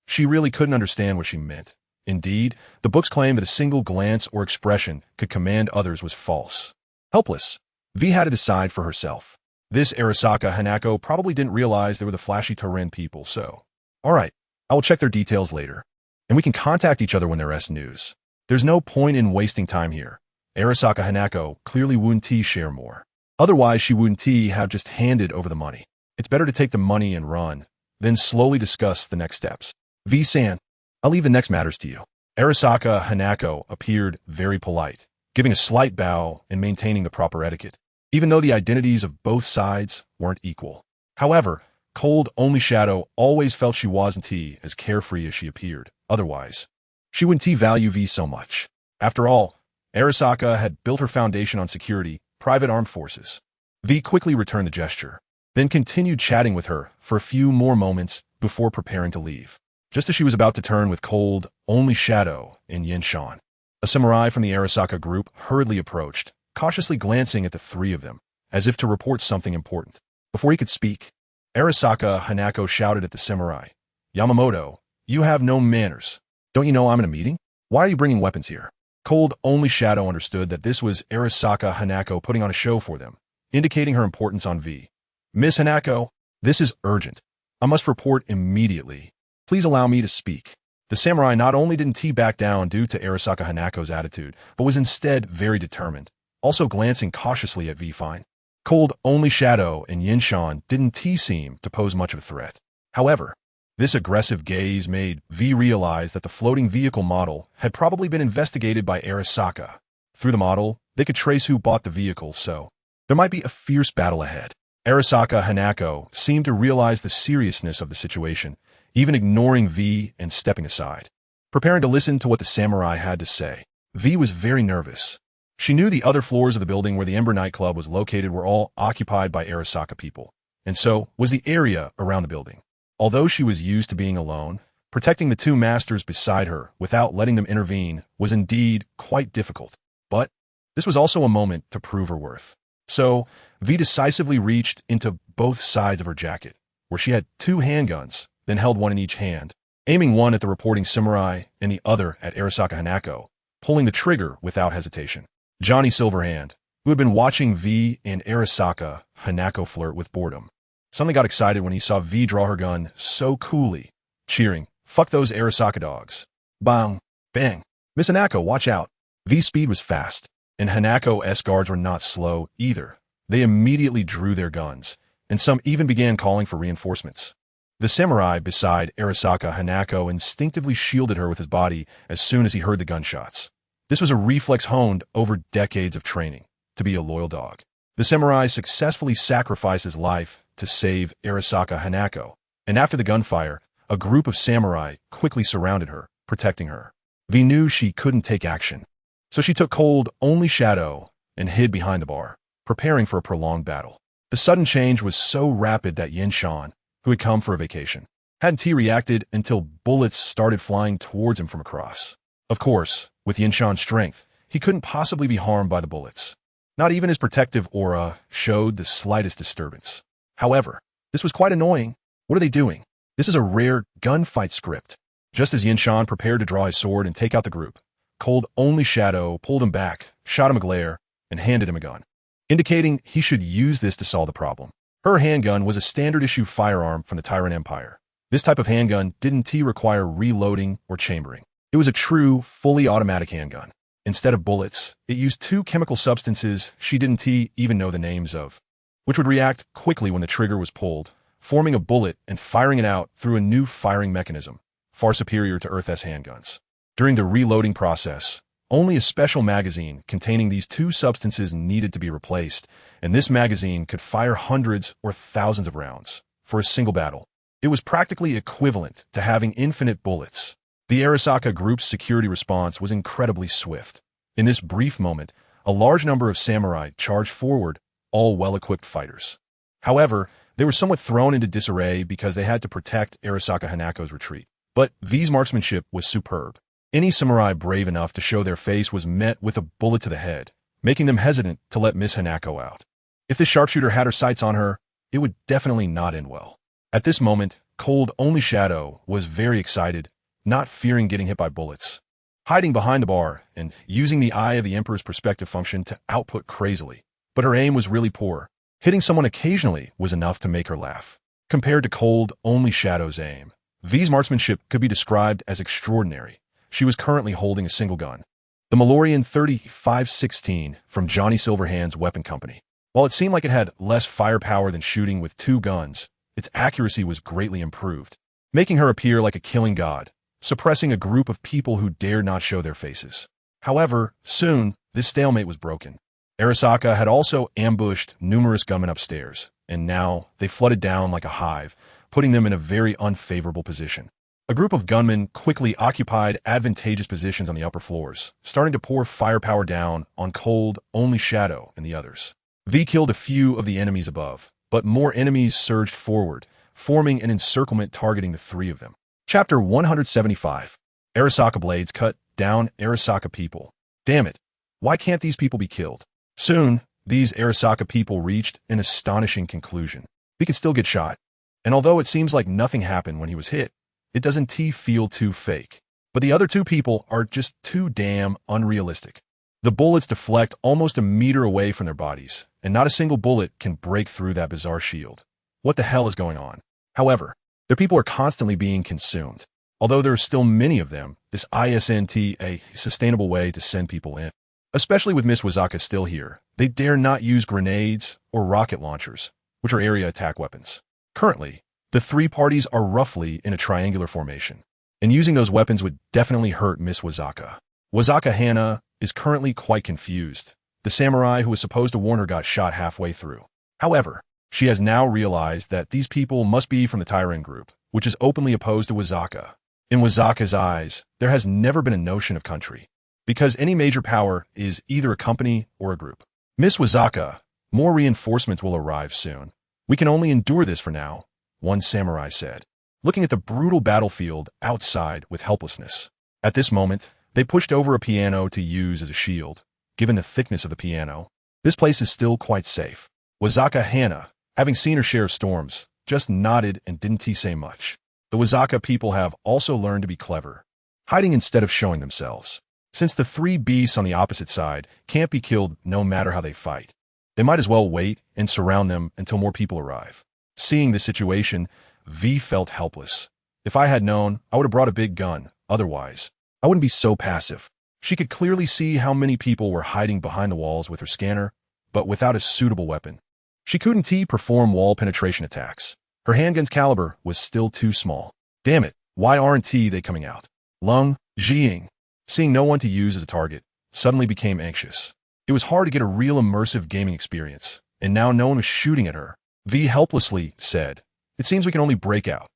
[SPEAKER 1] she really couldn't understand what she meant. Indeed, the books claim that a single glance or expression could command others was false. Helpless, V had to decide for herself. This Arasaka Hanako probably didn't realize they were the flashy Turin people, so... Alright, I will check their details later, and we can contact each other when there's news. There's no point in wasting time here. Arasaka Hanako clearly wouldn't share more. Otherwise, she wouldn't have just handed over the money. It's better to take the money and run, then slowly discuss the next steps. V-san, I'll leave the next matters to you. Arasaka Hanako appeared very polite, giving a slight bow and maintaining the proper etiquette, even though the identities of both sides weren't equal. However, Cold, Only Shadow always felt she wasn't as carefree as she appeared. Otherwise, she wouldn't value V so much. After all, Arasaka had built her foundation on security, private armed forces. V quickly returned the gesture, then continued chatting with her for a few more moments before preparing to leave. Just as she was about to turn with Cold, Only Shadow and Yinshan, a samurai from the Arasaka group hurriedly approached, cautiously glancing at the three of them, as if to report something important. Before he could speak, Arasaka Hanako shouted at the samurai, "Yamamoto, you have no manners. Don't you know I'm in a meeting? Why are you bringing weapons here?" Cold, Only Shadow understood that this was Arasaka Hanako putting on a show for them, indicating her importance on V. "Miss Hanako, this is urgent. I must report immediately. Please allow me to speak." The samurai not only didn't back down due to Arasaka Hanako's attitude, but was instead very determined, also glancing cautiously at V. Fine. Cold, Only Shadow and Yinshan didn't seem to pose much of a threat. However, this aggressive gaze made V realize that the floating vehicle model had probably been investigated by Arasaka. Through the model, they could trace who bought the vehicle, so there might be a fierce battle ahead. Arasaka Hanako seemed to realize the seriousness of the situation, even ignoring V and stepping aside. preparing to listen to what the samurai had to say. V was very nervous. She knew the other floors of the building where the Ember nightclub was located were all occupied by Arasaka people, and so was the area around the building. Although she was used to being alone, protecting the two masters beside her without letting them intervene was indeed quite difficult. But this was also a moment to prove her worth. So, V decisively reached into both sides of her jacket, where she had two handguns, then held one in each hand, aiming one at the reporting samurai and the other at Arasaka Hanako, pulling the trigger without hesitation. Johnny Silverhand, who had been watching V and Arasaka Hanako flirt with boredom, suddenly got excited when he saw V draw her gun so coolly, cheering, "Fuck those Arasaka dogs." Bang! Bang! "Miss Hanako, watch out." V's speed was fast, and Hanako's guards were not slow either. They immediately drew their guns, and some even began calling for reinforcements. The samurai beside Arasaka Hanako instinctively shielded her with his body as soon as he heard the gunshots. This was a reflex honed over decades of training to be a loyal dog. The samurai successfully sacrificed his life to save Arasaka Hanako, and after the gunfire, a group of samurai quickly surrounded her, protecting her. V knew she couldn't take action, so she took cold only shadow and hid behind the bar, preparing for a prolonged battle. The sudden change was so rapid that Yin Shan, who had come for a vacation, hadn't reacted until bullets started flying towards him from across. Of course, with Yin Shan's strength, he couldn't possibly be harmed by the bullets. Not even his protective aura showed the slightest disturbance. However, this was quite annoying. What are they doing? This is a rare gunfight script. Just as Yin Shan prepared to draw his sword and take out the group, Cold Only Shadow pulled him back, shot him a glare, and handed him a gun, indicating he should use this to solve the problem. Her handgun was a standard-issue firearm from the Tyrant Empire. This type of handgun didn't require reloading or chambering. It was a true, fully automatic handgun. Instead of bullets, it used two chemical substances she didn't even know the names of, which would react quickly when the trigger was pulled, forming a bullet and firing it out through a new firing mechanism, far superior to Earth's handguns. During the reloading process, only a special magazine containing these two substances needed to be replaced, and this magazine could fire hundreds or thousands of rounds for a single battle. It was practically equivalent to having infinite bullets. The Arasaka group's security response was incredibly swift. In this brief moment, a large number of samurai charged forward, all well-equipped fighters. However, they were somewhat thrown into disarray because they had to protect Arasaka Hanako's retreat. But V's marksmanship was superb. Any samurai brave enough to show their face was met with a bullet to the head, making them hesitant to let Miss Hanako out. If the sharpshooter had her sights on her, it would definitely not end well. At this moment, Cold Only Shadow was very excited, not fearing getting hit by bullets. Hiding behind the bar and using the Eye of the Emperor's perspective function to output crazily. But her aim was really poor. Hitting someone occasionally was enough to make her laugh. Compared to Cold Only Shadow's aim, V's marksmanship could be described as extraordinary. She was currently holding a single gun, the Malorian 3516 from Johnny Silverhand's weapon company. While it seemed like it had less firepower than shooting with two guns, its accuracy was greatly improved, making her appear like a killing god, suppressing a group of people who dared not show their faces. However, soon, this stalemate was broken. Arasaka had also ambushed numerous gunmen upstairs, and now they flooded down like a hive, putting them in a very unfavorable position. A group of gunmen quickly occupied advantageous positions on the upper floors, starting to pour firepower down on Cold Only Shadow and the others. V killed a few of the enemies above, but more enemies surged forward, forming an encirclement targeting the three of them. Chapter 175. Arasaka blades cut down Arasaka people. Damn it. Why can't these people be killed? Soon, these Arasaka people reached an astonishing conclusion. He could still get shot. And although it seems like nothing happened when he was hit, it doesn't feel too fake. But the other two people are just too damn unrealistic. The bullets deflect almost a meter away from their bodies, and not a single bullet can break through that bizarre shield. What the hell is going on? However, their people are constantly being consumed. Although there are still many of them, this isn't a sustainable way to send people in. Especially with Miss Wazaka still here, they dare not use grenades or rocket launchers, which are area attack weapons. Currently, the three parties are roughly in a triangular formation, and using those weapons would definitely hurt Miss Wazaka. Wazaka Hana is currently quite confused. The samurai who was supposed to warn her got shot halfway through. However, she has now realized that these people must be from the Tyrant group, which is openly opposed to Wazaka. In Wazaka's eyes, there has never been a notion of country, because any major power is either a company or a group. Miss Wazaka, more reinforcements will arrive soon. We can only endure this for now, one samurai said, looking at the brutal battlefield outside with helplessness. At this moment, they pushed over a piano to use as a shield. Given the thickness of the piano, this place is still quite safe. Wazaka Hana, having seen her share of storms, just nodded and didn't say much. The Wazaka people have also learned to be clever, hiding instead of showing themselves. Since the three beasts on the opposite side can't be killed no matter how they fight, they might as well wait and surround them until more people arrive. Seeing the situation, V felt helpless. If I had known, I would have brought a big gun. Otherwise, I wouldn't be so passive. She could clearly see how many people were hiding behind the walls with her scanner, but without a suitable weapon. She couldn't perform wall penetration attacks. Her handgun's caliber was still too small. Damn it, why aren't they coming out? Leng, Zhiying, seeing no one to use as a target, suddenly became anxious. It was hard to get a real immersive gaming experience, and now no one was shooting at her. V helplessly said, "It seems we can only break out.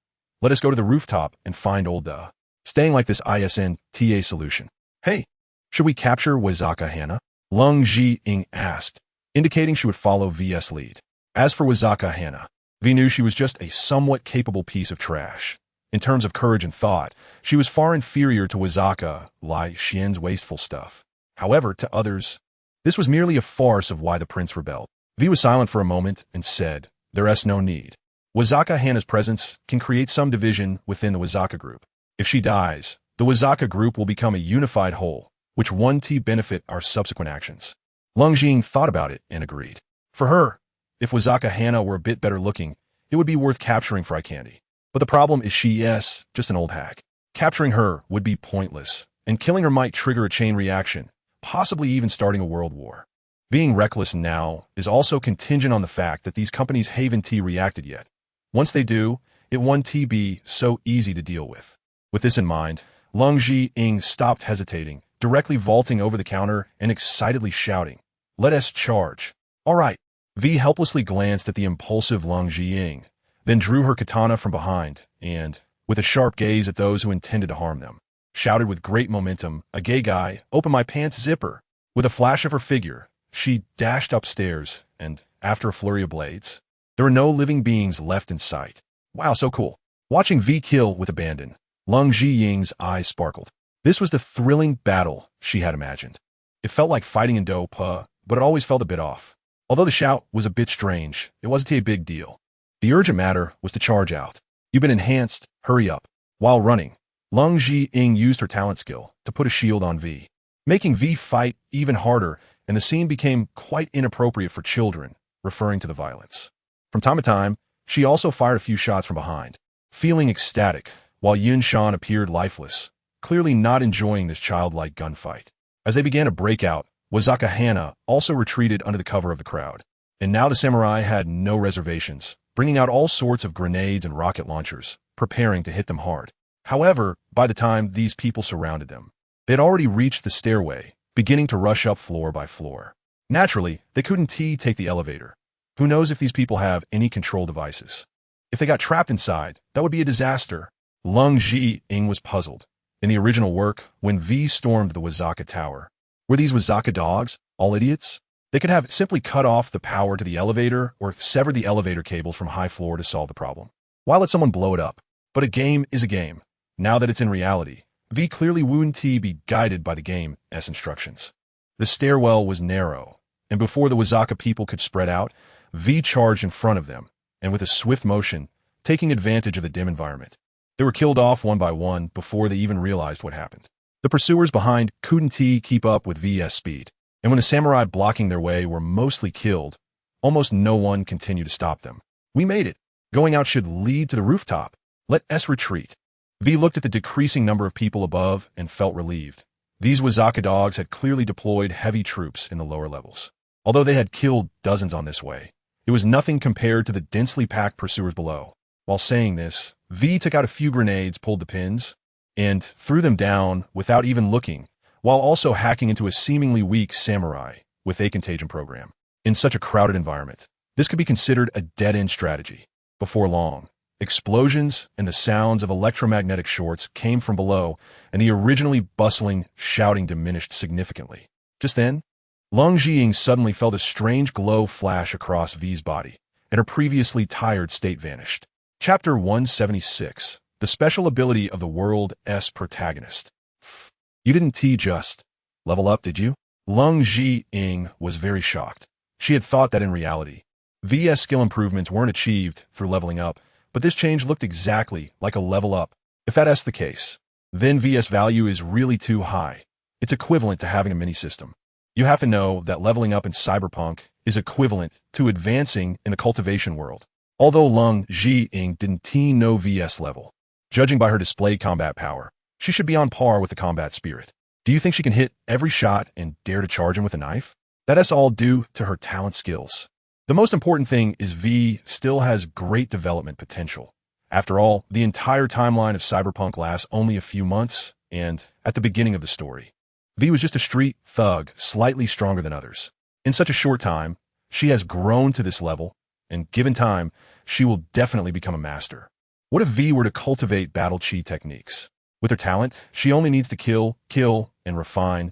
[SPEAKER 1] Let us go to the rooftop and find old staying like this ISNTA solution." "Hey, should we capture Wazaka Hana?" Leng Zhiying asked, indicating she would follow V's lead. As for Wazaka Hana, V knew she was just a somewhat capable piece of trash. In terms of courage and thought, she was far inferior to Wazaka Lai Xian's wasteful stuff. However, to others, this was merely a farce of why the prince rebelled. V was silent for a moment and said, "There's no need. Wazaka Hana's presence can create some division within the Wazaka group. If she dies, the Wazaka group will become a unified whole, which won't benefit our subsequent actions." Leng Zhiying thought about it and agreed. For her, if Wazaka Hana were a bit better looking, it would be worth capturing for eye candy. But the problem is she's just an old hag. Capturing her would be pointless, and killing her might trigger a chain reaction, possibly even starting a world war. Being reckless now is also contingent on the fact that these companies haven't reacted yet. Once they do, it won't be so easy to deal with. With this in mind, Leng Zhiying stopped hesitating, directly vaulting over the counter and excitedly shouting, "Let us charge." "All right." V helplessly glanced at the impulsive Leng Zhiying, then drew her katana from behind and, with a sharp gaze at those who intended to harm them, shouted with great momentum, "A gay guy, open my pants zipper." With a flash of her figure, she dashed upstairs, and, after a flurry of blades, there were no living beings left in sight. Wow, so cool. Watching V kill with abandon, Leng Zhiying's eyes sparkled. This was the thrilling battle she had imagined. It felt like fighting in Douluo, but it always felt a bit off. Although the shout was a bit strange, it wasn't a big deal. The urgent matter was to charge out. "You've been enhanced, hurry up." While running, Leng Zhiying used her talent skill to put a shield on V, making V fight even harder, and the scene became quite inappropriate for children, referring to the violence. From time to time, she also fired a few shots from behind, feeling ecstatic, while Yun Shan appeared lifeless, clearly not enjoying this childlike gunfight. As they began to break out, Wazaka Hana also retreated under the cover of the crowd, and now the samurai had no reservations, bringing out all sorts of grenades and rocket launchers, preparing to hit them hard. However, by the time these people surrounded them, they had already reached the stairway, beginning to rush up floor by floor. Naturally, they couldn't take the elevator. Who knows if these people have any control devices? If they got trapped inside, that would be a disaster. Leng Zhiying was puzzled. In the original work, when V stormed the Wazaka Tower, were these Wazaka dogs all idiots? They could have simply cut off the power to the elevator or severed the elevator cables from high floor to solve the problem. Why let someone blow it up? But a game is a game. Now that it's in reality, V clearly wouldn't be guided by the game's instructions. The stairwell was narrow, and before the Wazaka people could spread out, V charged in front of them, and with a swift motion, taking advantage of the dim environment. They were killed off one by one before they even realized what happened. The pursuers behind couldn't keep up with V's speed, and when the samurai blocking their way were mostly killed, almost no one continued to stop them. "We made it. Going out should lead to the rooftop. Let us retreat." V looked at the decreasing number of people above and felt relieved. These Wazaka dogs had clearly deployed heavy troops in the lower levels. Although they had killed dozens on this way, it was nothing compared to the densely packed pursuers below. While saying this, V took out a few grenades, pulled the pins, and threw them down without even looking, while also hacking into a seemingly weak samurai with a contagion program. In such a crowded environment, this could be considered a dead-end strategy. Before long, Explosions and the sounds of electromagnetic shorts came from below, and the originally bustling shouting diminished significantly. Just then, Leng Zhiying suddenly felt a strange glow flash across V's body, and her previously tired state vanished. Chapter 176. The Special Ability of the World's Protagonist. You didn't just level up, did you? Leng Zhiying was very shocked. She had thought that in reality, V's skill improvements weren't achieved through leveling up, but this change looked exactly like a level up. If that's the case, then V's value is really too high. It's equivalent to having a mini-system. You have to know that leveling up in Cyberpunk is equivalent to advancing in the cultivation world. Although Leng Zhiying didn't know V's level, judging by her displayed combat power, she should be on par with the combat spirit. Do you think she can hit every shot and dare to charge him with a knife? That's all due to her talent skills. The most important thing is V still has great development potential. After all, the entire timeline of Cyberpunk lasts only a few months, and at the beginning of the story, V was just a street thug, slightly stronger than others. In such a short time, she has grown to this level, and given time, she will definitely become a master. What if V were to cultivate battle chi techniques? With her talent, she only needs to kill, and refine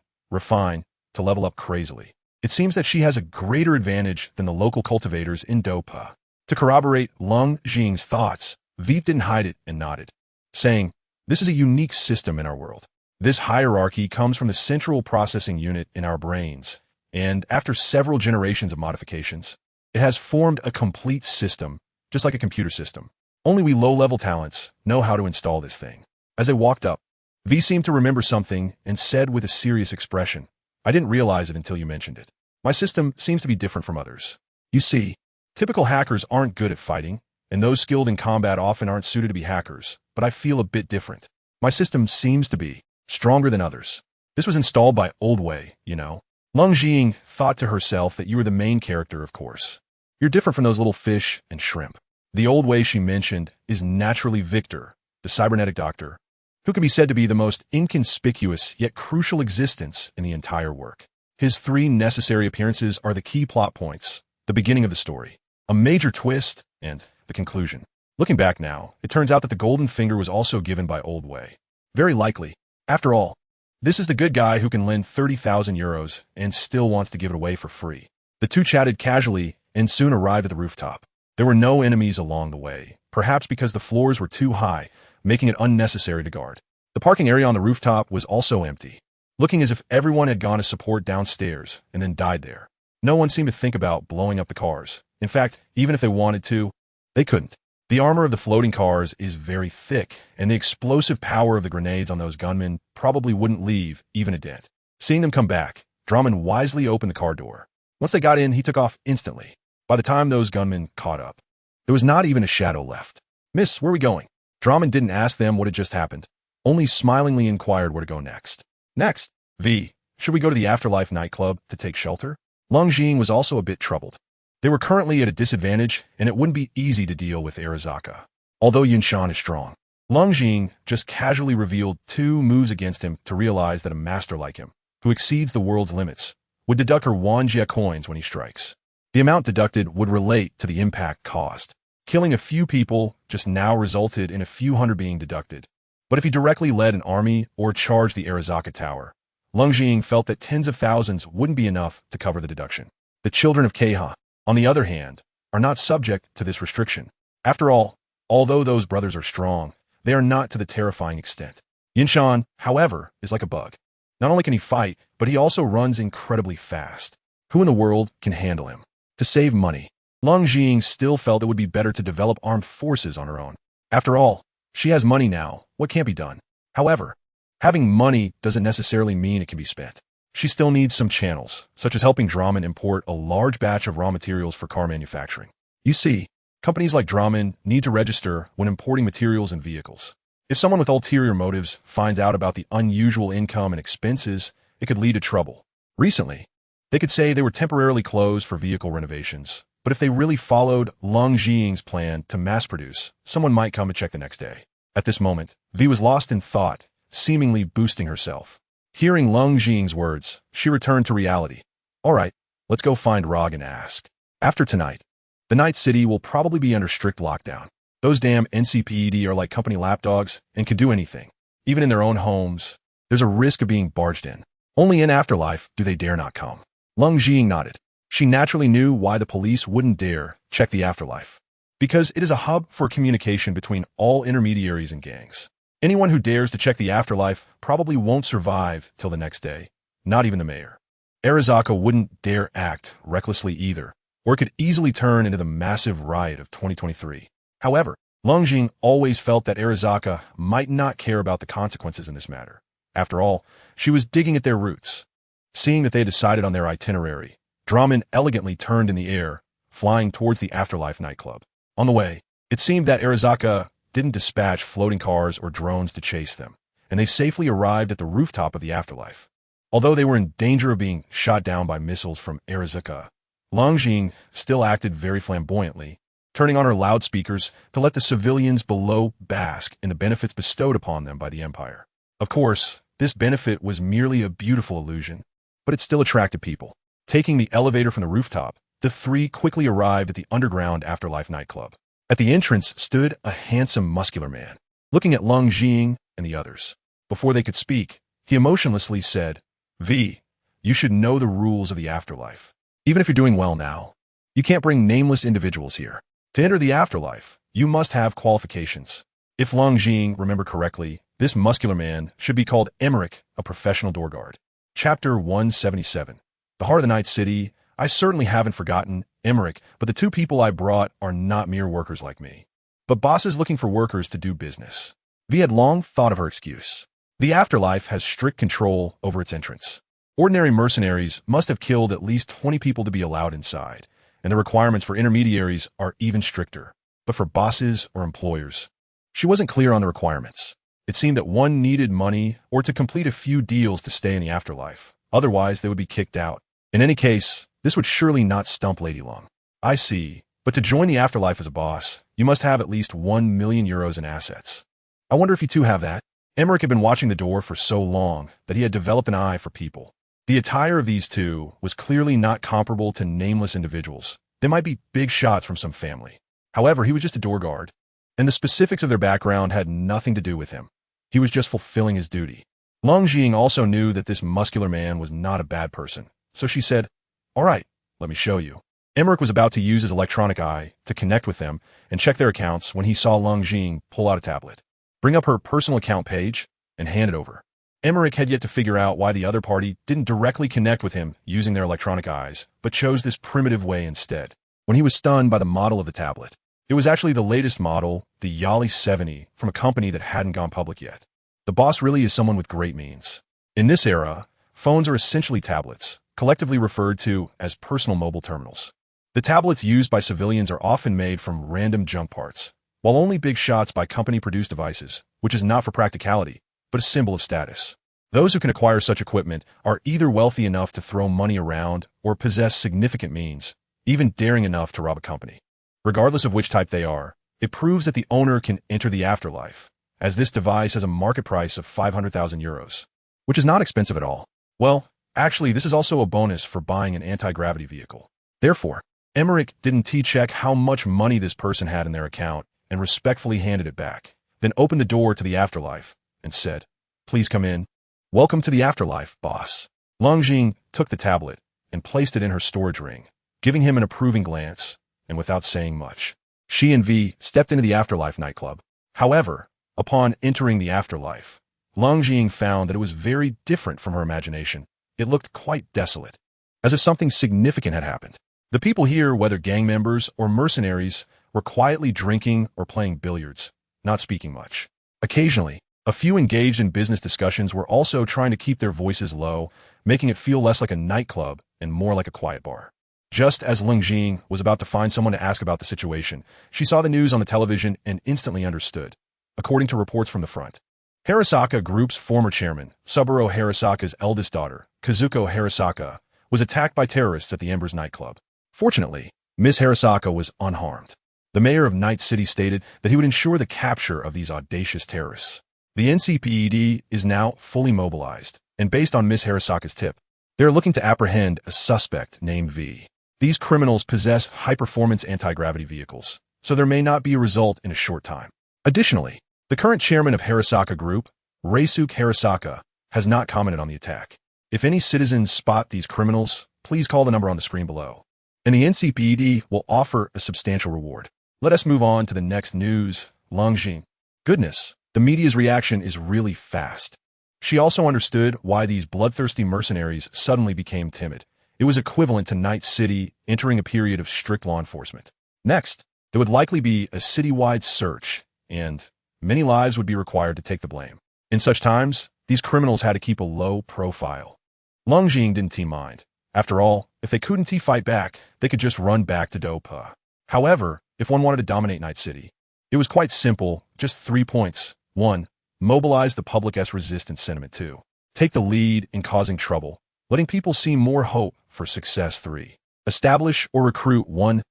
[SPEAKER 1] to level up crazily. It seems that she has a greater advantage than the local cultivators in Dopa. To corroborate Leng Zhiying's thoughts, V didn't hide it and nodded, saying, "This is a unique system in our world. This hierarchy comes from the central processing unit in our brains, and after several generations of modifications, it has formed a complete system, just like a computer system. Only we low-level talents know how to install this thing." As they walked up, V seemed to remember something and said with a serious expression, "I didn't realize it until you mentioned it. My system seems to be different from others. You see, typical hackers aren't good at fighting, and those skilled in combat often aren't suited to be hackers, but I feel a bit different. My system seems to be stronger than others. This was installed by Old Way, you know." Leng Zhiying thought to herself that you were the main character, of course. You're different from those little fish and shrimp. The Old Way she mentioned is naturally Victor, the cybernetic doctor, who can be said to be the most inconspicuous yet crucial existence in the entire work. His 3 necessary appearances are the key plot points, the beginning of the story, a major twist, and the conclusion. Looking back now, it turns out that the golden finger was also given by Old Way. Very likely. After all, this is the good guy who can lend 30,000 euros and still wants to give it away for free. The two chatted casually and soon arrived at the rooftop. There were no enemies along the way, perhaps because the floors were too high, making it unnecessary to guard. The parking area on the rooftop was also empty, looking as if everyone had gone to support downstairs and then died there. No one seemed to think about blowing up the cars. In fact, even if they wanted to, they couldn't. The armor of the floating cars is very thick, and the explosive power of the grenades on those gunmen probably wouldn't leave even a dent. Seeing them come back, Drummond wisely opened the car door. Once they got in, he took off instantly. By the time those gunmen caught up, there was not even a shadow left. "Miss, where are we going?" Drummond didn't ask them what had just happened, only smilingly inquired where to go next. "Next, V, should we go to the Afterlife nightclub to take shelter?" Leng Zhiying was also a bit troubled. They were currently at a disadvantage, and it wouldn't be easy to deal with Arizaka. Although Yunshan is strong, Leng Zhiying just casually revealed 2 moves against him to realize that a master like him, who exceeds the world's limits, would deduct her Wanjia coins when he strikes. The amount deducted would relate to the impact caused. Killing a few people just now resulted in a few hundred being deducted. But if he directly led an army or charged the Arizaka Tower, Leng Zhiying felt that tens of thousands wouldn't be enough to cover the deduction. The children of Keiha, on the other hand, are not subject to this restriction. After all, although those brothers are strong, they are not to the terrifying extent. Yinshan, however, is like a bug. Not only can he fight, but he also runs incredibly fast. Who in the world can handle him? To save money, Leng Zhiying still felt it would be better to develop armed forces on her own. After all, she has money now. What can't be done? However, having money doesn't necessarily mean it can be spent. She still needs some channels, such as helping Draman import a large batch of raw materials for car manufacturing. You see, companies like Draman need to register when importing materials and vehicles. If someone with ulterior motives finds out about the unusual income and expenses, it could lead to trouble. Recently, they could say they were temporarily closed for vehicle renovations, but if they really followed Leng Zhiying's plan to mass produce, someone might come to check the next day. At this moment, V was lost in thought, seemingly boosting herself. Hearing Leng Zhiying's words, she returned to reality. "All right, let's go find Rog and ask." After tonight, the Night City will probably be under strict lockdown. Those damn NCPD are like company lapdogs and can do anything. Even in their own homes, there's a risk of being barged in. Only in afterlife do they dare not come. Leng Jiying nodded. She naturally knew why the police wouldn't dare check the afterlife. Because it is a hub for communication between all intermediaries and gangs. Anyone who dares to check the afterlife probably won't survive till the next day, not even the mayor. Arizaka wouldn't dare act recklessly either, or it could easily turn into the massive riot of 2023. However, Leng Jiying always felt that Arizaka might not care about the consequences in this matter. After all, she was digging at their roots. Seeing that they decided on their itinerary, Draman elegantly turned in the air, flying towards the Afterlife nightclub. On the way, it seemed that Arizaka didn't dispatch floating cars or drones to chase them, and they safely arrived at the rooftop of the Afterlife. Although they were in danger of being shot down by missiles from Arizaka, Leng Jiying still acted very flamboyantly, turning on her loudspeakers to let the civilians below bask in the benefits bestowed upon them by the Empire. Of course, this benefit was merely a beautiful illusion, but it still attracted people. Taking the elevator from the rooftop, the three quickly arrived at the underground Afterlife nightclub. At the entrance stood a handsome, muscular man, looking at Leng Jiying and the others. Before they could speak, he emotionlessly said, "V, you should know the rules of the afterlife. Even if you're doing well now, you can't bring nameless individuals here. To enter the afterlife, you must have qualifications." If Leng Jiying remembered correctly, this muscular man should be called Emmerich, a professional door guard. Chapter 177. The heart of the Night City. I certainly haven't forgotten Emmerich, but the two people I brought are not mere workers like me, but bosses looking for workers to do business. V had long thought of her excuse. The afterlife has strict control over its entrance. Ordinary mercenaries must have killed at least 20 people to be allowed inside, and the requirements for intermediaries are even stricter. But for bosses or employers, she wasn't clear on the requirements. It seemed that one needed money or to complete a few deals to stay in the afterlife. Otherwise, they would be kicked out. In any case, this would surely not stump Lady Long. I see, but to join the afterlife as a boss, you must have at least 1 million euros in assets. I wonder if you two have that? Emmerich had been watching the door for so long that he had developed an eye for people. The attire of these two was clearly not comparable to nameless individuals. They might be big shots from some family. However, he was just a door guard, and the specifics of their background had nothing to do with him. He was just fulfilling his duty. Leng Jiying also knew that this muscular man was not a bad person, so she said, "All right, let me show you." Emmerich was about to use his electronic eye to connect with them and check their accounts when he saw Leng Jiying pull out a tablet, bring up her personal account page, and hand it over. Emmerich had yet to figure out why the other party didn't directly connect with him using their electronic eyes, but chose this primitive way instead. When he was stunned by the model of the tablet, it was actually the latest model, the Yali 70, from a company that hadn't gone public yet. The boss really is someone with great means. In this era, phones are essentially tablets, collectively referred to as personal mobile terminals. The tablets used by civilians are often made from random junk parts, while only big shots by company-produced devices, which is not for practicality, but a symbol of status. Those who can acquire such equipment are either wealthy enough to throw money around or possess significant means, even daring enough to rob a company. Regardless of which type they are, it proves that the owner can enter the afterlife, as this device has a market price of 500,000 euros, which is not expensive at all. Well, actually, this is also a bonus for buying an anti-gravity vehicle. Therefore, Emmerich didn't T-check how much money this person had in their account and respectfully handed it back, then opened the door to the afterlife and said, "Please come in. Welcome to the afterlife, boss." Leng Jiying took the tablet and placed it in her storage ring, giving him an approving glance, and without saying much, she and V stepped into the Afterlife nightclub. However, upon entering the afterlife, Leng Jiying found that it was very different from her imagination. It looked quite desolate, as if something significant had happened. The people here, whether gang members or mercenaries, were quietly drinking or playing billiards, not speaking much. Occasionally, a few engaged in business discussions were also trying to keep their voices low, making it feel less like a nightclub and more like a quiet bar. Just as Leng Jiying was about to find someone to ask about the situation, she saw the news on the television and instantly understood. According to reports from the front, Harasaka Group's former chairman, Suburo Harasaka's eldest daughter, Kazuko Harasaka, was attacked by terrorists at the Embers nightclub. Fortunately, Miss Harasaka was unharmed. The mayor of Night City stated that he would ensure the capture of these audacious terrorists. The NCPD is now fully mobilized, and based on Miss Harasaka's tip, they are looking to apprehend a suspect named V. These criminals possess high-performance anti-gravity vehicles, so there may not be a result in a short time. Additionally, the current chairman of Harasaka Group, Reisuke Harasaka, has not commented on the attack. If any citizens spot these criminals, please call the number on the screen below, and the NCPD will offer a substantial reward. Let us move on to the next news. Leng. Goodness, the media's reaction is really fast. She also understood why these bloodthirsty mercenaries suddenly became timid. It was equivalent to Night City entering a period of strict law enforcement. Next, there would likely be a citywide search, and many lives would be required to take the blame. In such times, these criminals had to keep a low profile. Leng didn't mind. After all, if they couldn't fight back, they could just run back to Douluo. However, if one wanted to dominate Night City, it was quite simple, just 3 points. 1. Mobilize the public's resistance sentiment. 2. Take the lead in causing trouble, letting people see more hope for success. 3. Establish or recruit one's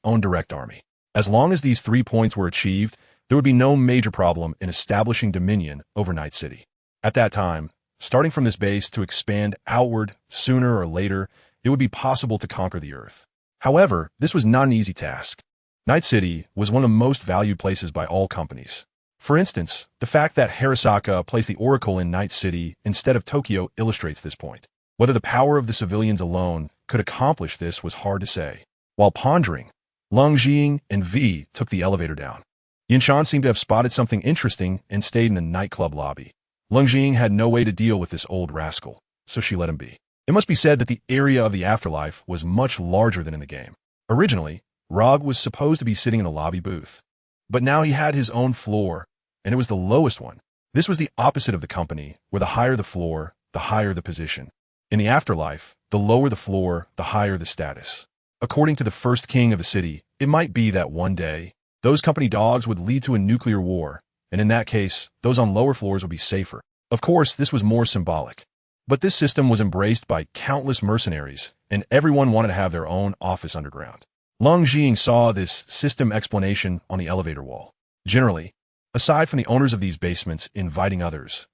[SPEAKER 1] own direct army. As long as these 3 points were achieved, there would be no major problem in establishing dominion over Night City. At that time, starting from this base to expand outward, sooner or later, it would be possible to conquer the Earth. However, this was not an easy task. Night City was one of the most valued places by all companies. For instance, the fact that Harasaka placed the Oracle in Night City instead of Tokyo illustrates this point. Whether the power of the civilians alone could accomplish this was hard to say. While pondering, Leng and V took the elevator down. Yinshan seemed to have spotted something interesting and stayed in the nightclub lobby. Leng had no way to deal with this old rascal, so she let him be. It must be said that the area of the afterlife was much larger than in the game. Originally, Rog was supposed to be sitting in the lobby booth, but now he had his own floor, and it was the lowest one. This was the opposite of the company, where the higher the floor, the higher the position. In the afterlife, the lower the floor, the higher the status. According to the first king of the city, it might be that one day, those company dogs would lead to a nuclear war, and in that case, those on lower floors would be safer. Of course, this was more symbolic. But this system was embraced by countless mercenaries, and everyone wanted to have their own office underground. Leng saw this system explanation on the elevator wall. Generally, aside from the owners of these basements inviting others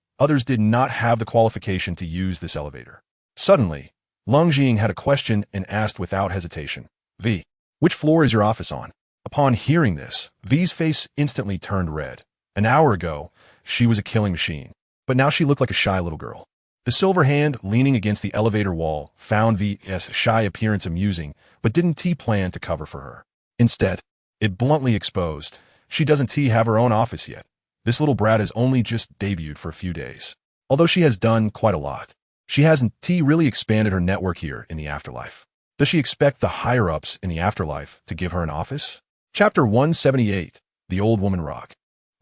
[SPEAKER 1] did not have the qualification to use this elevator. Suddenly, Leng had a question and asked without hesitation. V, which floor is your office on? Upon hearing this, V's face instantly turned red. An hour ago, she was a killing machine, but now she looked like a shy little girl. The silver hand leaning against the elevator wall found V's shy appearance amusing, but didn't plan to cover for her. Instead, it bluntly exposed, she doesn't have her own office yet. This little brat has only just debuted for a few days. Although she has done quite a lot, she hasn't really expanded her network here in the afterlife. Does she expect the higher-ups in the afterlife to give her an office? Chapter 178, The Old Woman Rock.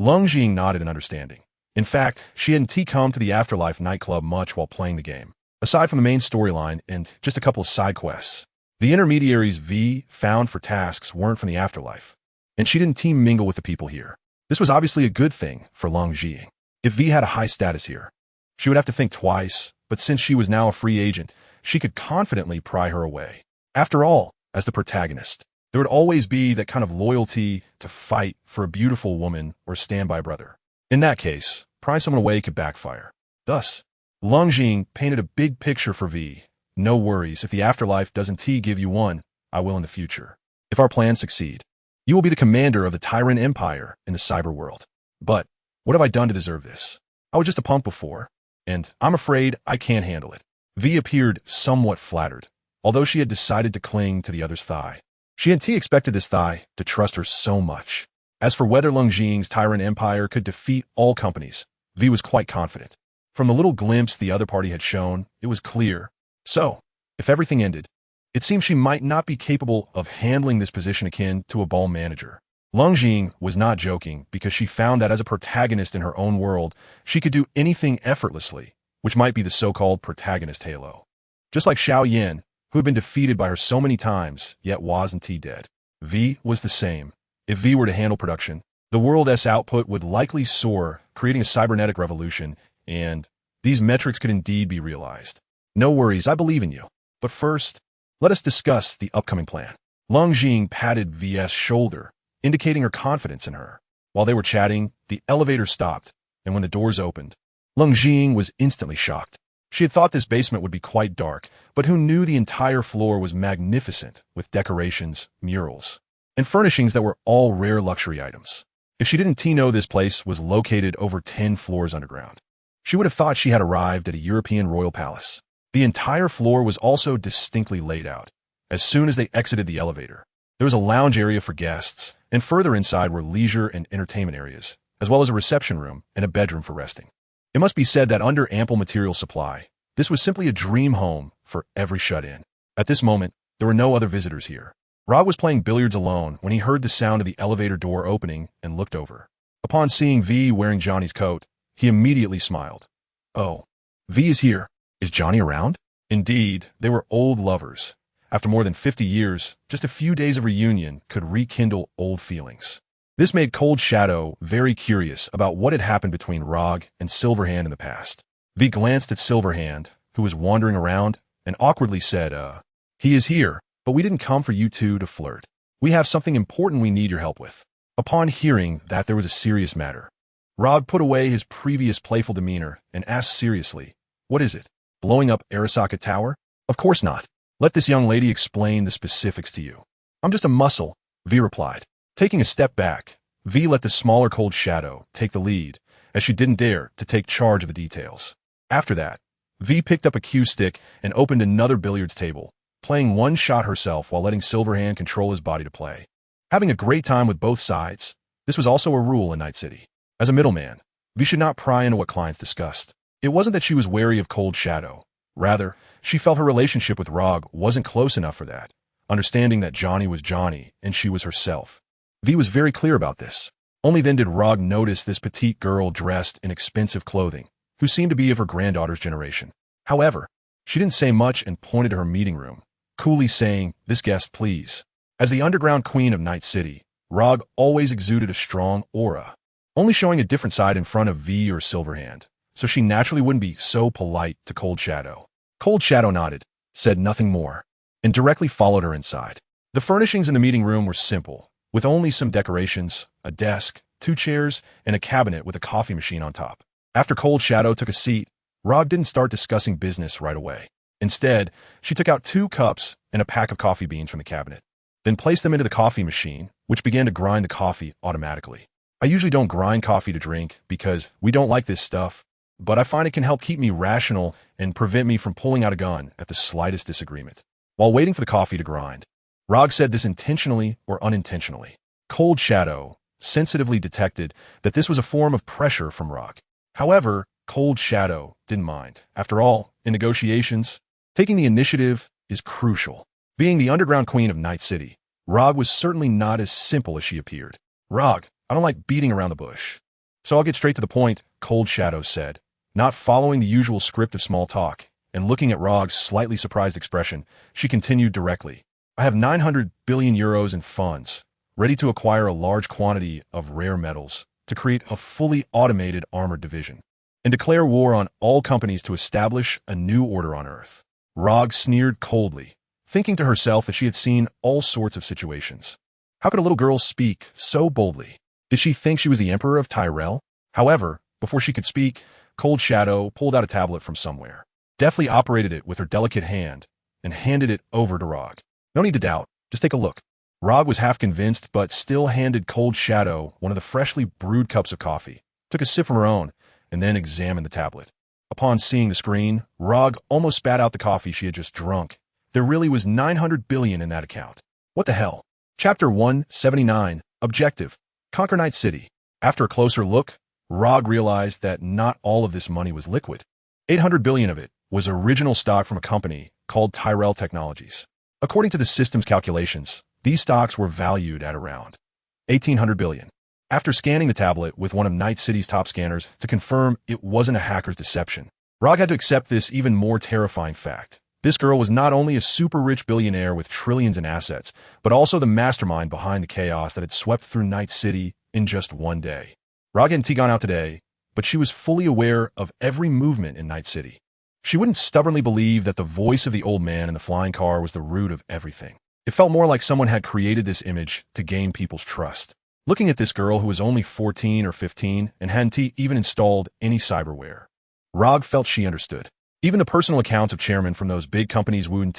[SPEAKER 1] Leng nodded in understanding. In fact, she hadn't come to the Afterlife nightclub much while playing the game, aside from the main storyline and just a couple of side quests. The intermediaries V found for tasks weren't from the Afterlife, and she didn't mingle with the people here. This was obviously a good thing for Leng. If V had a high status here, she would have to think twice, but since she was now a free agent, she could confidently pry her away. After all, as the protagonist, there would always be that kind of loyalty to fight for a beautiful woman or stand by a brother. In that case, prying someone away could backfire. Thus, Leng painted a big picture for V. No worries, if the afterlife doesn't give you one, I will in the future. If our plans succeed, you will be the commander of the Tyrant Empire in the cyber world. But what have I done to deserve this? I was just a punk before, and I'm afraid I can't handle it. V appeared somewhat flattered, although she had decided to cling to the other's thigh. She and T expected this thigh to trust her so much. As for whether Leng's Tyrant Empire could defeat all companies, V was quite confident. From the little glimpse the other party had shown, it was clear. So, if everything ended, it seemed she might not be capable of handling this position akin to a ball manager. Leng was not joking because she found that as a protagonist in her own world, she could do anything effortlessly, which might be the so-called protagonist halo. Just like Xiao Yan, who had been defeated by her so many times, yet wasn't dead. V was the same. If V were to handle production, the world's output would likely soar, creating a cybernetic revolution, and these metrics could indeed be realized. No worries, I believe in you. But first, let us discuss the upcoming plan. Leng patted V's shoulder, indicating her confidence in her. While they were chatting, the elevator stopped, and when the doors opened, Leng was instantly shocked. She had thought this basement would be quite dark, but who knew the entire floor was magnificent with decorations, murals, and furnishings that were all rare luxury items. If she didn't know this place was located over 10 floors underground, she would have thought she had arrived at a European royal palace. The entire floor was also distinctly laid out. As soon as they exited the elevator, there was a lounge area for guests, and further inside were leisure and entertainment areas, as well as a reception room and a bedroom for resting. It must be said that under ample material supply, this was simply a dream home for every shut-in. At this moment, there were no other visitors here. Rog was playing billiards alone when he heard the sound of the elevator door opening and looked over. Upon seeing V wearing Johnny's coat, he immediately smiled. Oh, V is here. Is Johnny around? Indeed, they were old lovers. After more than 50 years, just a few days of reunion could rekindle old feelings. This made Cold Shadow very curious about what had happened between Rog and Silverhand in the past. V glanced at Silverhand, who was wandering around, and awkwardly said, he is here, but we didn't come for you two to flirt. We have something important we need your help with. Upon hearing that there was a serious matter, Rog put away his previous playful demeanor and asked seriously, what is it? Blowing up Arasaka Tower? Of course not. Let this young lady explain the specifics to you. I'm just a muscle, V replied. Taking a step back, V let the smaller Cold Shadow take the lead, as she didn't dare to take charge of the details. After that, V picked up a cue stick and opened another billiards table, playing one shot herself while letting Silverhand control his body to play. Having a great time with both sides, this was also a rule in Night City. As a middleman, V should not pry into what clients discussed. It wasn't that she was wary of Cold Shadow. Rather, she felt her relationship with Rog wasn't close enough for that, understanding that Johnny was Johnny and she was herself. V was very clear about this. Only then did Rog notice this petite girl dressed in expensive clothing, who seemed to be of her granddaughter's generation. However, she didn't say much and pointed to her meeting room, coolly saying, this guest, please. As the underground queen of Night City, Rog always exuded a strong aura, only showing a different side in front of V or Silverhand, so she naturally wouldn't be so polite to Cold Shadow. Cold Shadow nodded, said nothing more, and directly followed her inside. The furnishings in the meeting room were simple, with only some decorations, a desk, 2 chairs, and a cabinet with a coffee machine on top. After Cold Shadow took a seat, Rog didn't start discussing business right away. Instead, she took out 2 cups and a pack of coffee beans from the cabinet, then placed them into the coffee machine, which began to grind the coffee automatically. I usually don't grind coffee to drink because we don't like this stuff, but I find it can help keep me rational and prevent me from pulling out a gun at the slightest disagreement. While waiting for the coffee to grind, Rog said this intentionally or unintentionally. Cold Shadow sensitively detected that this was a form of pressure from Rog. However, Cold Shadow didn't mind. After all, in negotiations, taking the initiative is crucial. Being the underground queen of Night City, Rog was certainly not as simple as she appeared. Rog, I don't like beating around the bush. So I'll get straight to the point, Cold Shadow said, not following the usual script of small talk, and looking at Rog's slightly surprised expression, she continued directly. I have 900 billion euros in funds, ready to acquire a large quantity of rare metals to create a fully automated armored division, and declare war on all companies to establish a new order on Earth. Rog sneered coldly, thinking to herself that she had seen all sorts of situations. How could a little girl speak so boldly? Did she think she was the Emperor of Tyrell? However, before she could speak, Cold Shadow pulled out a tablet from somewhere, deftly operated it with her delicate hand, and handed it over to Rog. No need to doubt, just take a look. Rog was half convinced, but still handed Cold Shadow one of the freshly brewed cups of coffee, took a sip from her own, and then examined the tablet. Upon seeing the screen, Rog almost spat out the coffee she had just drunk. There really was 900 billion in that account. What the hell? Chapter 179, Objective. Conquer Night City. After a closer look, Rog realized that not all of this money was liquid. 800 billion of it was original stock from a company called Tyrell Technologies. According to the system's calculations, these stocks were valued at around 1,800 billion. After scanning the tablet with one of Night City's top scanners to confirm it wasn't a hacker's deception, Rog had to accept this even more terrifying fact. This girl was not only a super rich billionaire with trillions in assets, but also the mastermind behind the chaos that had swept through Night City in just one day. Rog hadn't gone out today, but she was fully aware of every movement in Night City. She wouldn't stubbornly believe that the voice of the old man in the flying car was the root of everything. It felt more like someone had created this image to gain people's trust. Looking at this girl who was only 14 or 15 and hadn't even installed any cyberware, Rog felt she understood. Even the personal accounts of chairmen from those big companies wouldn't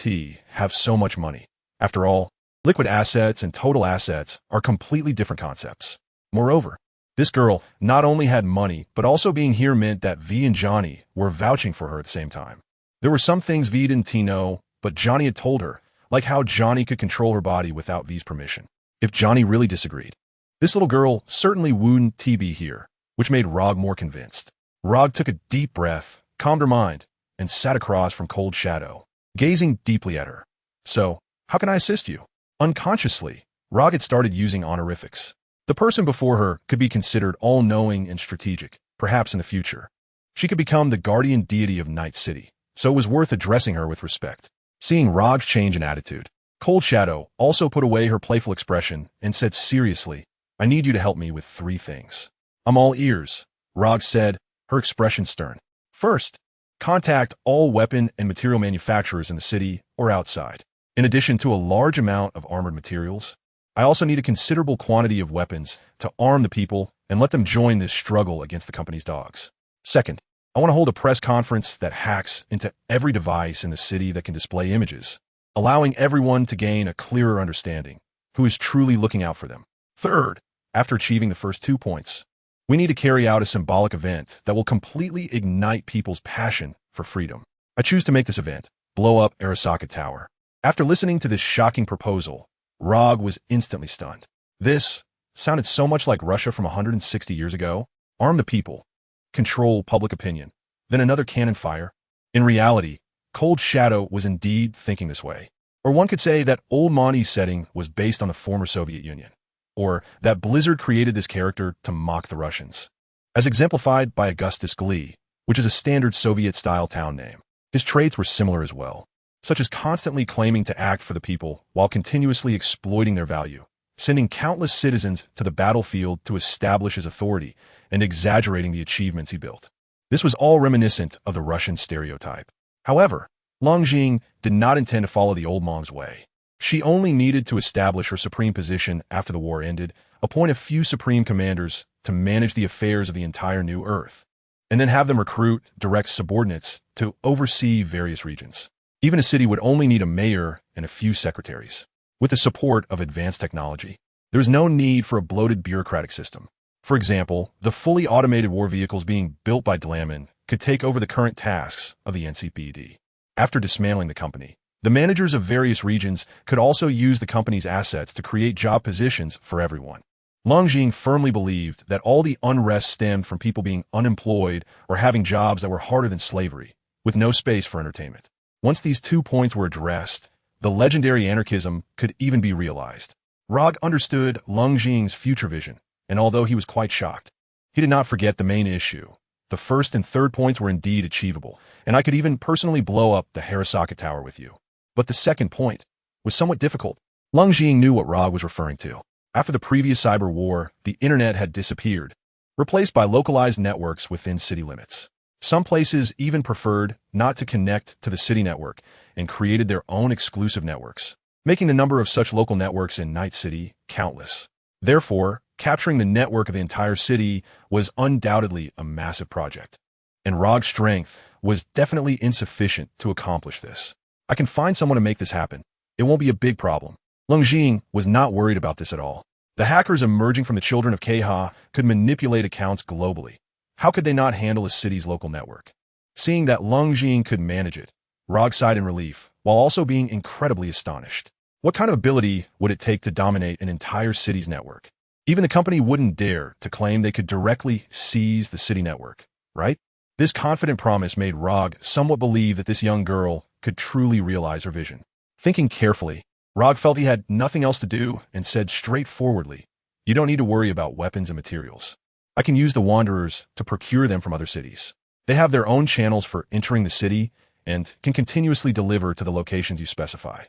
[SPEAKER 1] have so much money. After all, Liquid assets and total assets are completely different concepts. Moreover, this girl not only had money, but also being here meant that V and Johnny were vouching for her at the same time. There were some things V didn't know, but Johnny had told her, like how Johnny could control her body without V's permission. If Johnny really disagreed, this little girl certainly wouldn't be here, which made Rog more convinced. Rog took a deep breath, calmed her mind, and sat across from Cold Shadow, gazing deeply at her. So, how can I assist you? Unconsciously, Rog had started using honorifics. The person before her could be considered all-knowing and strategic, perhaps in the future. She could become the guardian deity of Night City, so it was worth addressing her with respect. Seeing Rog's change in attitude, Cold Shadow also put away her playful expression and said seriously, I need you to help me with 3 things. I'm all ears, Rog said, her expression stern. First, contact all weapon and material manufacturers in the city or outside. In addition to a large amount of armored materials, I also need a considerable quantity of weapons to arm the people and let them join this struggle against the company's dogs. Second, I want to hold a press conference that hacks into every device in the city that can display images, allowing everyone to gain a clearer understanding who is truly looking out for them. Third, after achieving the first 2 points, we need to carry out a symbolic event that will completely ignite people's passion for freedom. I choose to make this event blow up Arasaka Tower. After listening to this shocking proposal, Rog was instantly stunned. This sounded so much like Russia from 160 years ago. Arm the people, control public opinion, then another cannon fire. In reality, Cold Shadow was indeed thinking this way. Or one could say that Old Monty's setting was based on the former Soviet Union, or that Blizzard created this character to mock the Russians. As exemplified by Augustus Glee, which is a standard Soviet-style town name. His traits were similar as well, such as constantly claiming to act for the people while continuously exploiting their value, sending countless citizens to the battlefield to establish his authority, and exaggerating the achievements he built. This was all reminiscent of the Russian stereotype. However, Leng Jing did not intend to follow the old mom's way. She only needed to establish her supreme position after the war ended, appoint a few supreme commanders to manage the affairs of the entire new Earth, and then have them recruit direct subordinates to oversee various regions. Even a city would only need a mayor and a few secretaries. With the support of advanced technology, there is no need for a bloated bureaucratic system. For example, the fully automated war vehicles being built by Dlamin could take over the current tasks of the NCPD. After dismantling the company, the managers of various regions could also use the company's assets to create job positions for everyone. Leng Jing firmly believed that all the unrest stemmed from people being unemployed or having jobs that were harder than slavery, with no space for entertainment. Once these 2 points were addressed, the legendary anarchism could even be realized. Rog understood Leng Jing's future vision, and although he was quite shocked, he did not forget the main issue. The first and third points were indeed achievable, and I could even personally blow up the Arasaka Tower with you. But the second point was somewhat difficult. Leng Jing knew what Rog was referring to. After the previous cyber war, the internet had disappeared, replaced by localized networks within city limits. Some places even preferred not to connect to the city network and created their own exclusive networks, making the number of such local networks in Night City countless. Therefore, capturing the network of the entire city was undoubtedly a massive project, and Rog's strength was definitely insufficient to accomplish this. I can find someone to make this happen. It won't be a big problem. Leng Jing was not worried about this at all. The hackers emerging from the children of Keha could manipulate accounts globally. How could they not handle a city's local network? Seeing that Leng Jing could manage it, Rog sighed in relief, while also being incredibly astonished. What kind of ability would it take to dominate an entire city's network? Even the company wouldn't dare to claim they could directly seize the city network, right? This confident promise made Rog somewhat believe that this young girl could truly realize her vision. Thinking carefully, Rog felt he had nothing else to do and said straightforwardly, "You don't need to worry about weapons and materials. I can use the Wanderers to procure them from other cities. They have their own channels for entering the city and can continuously deliver to the locations you specify."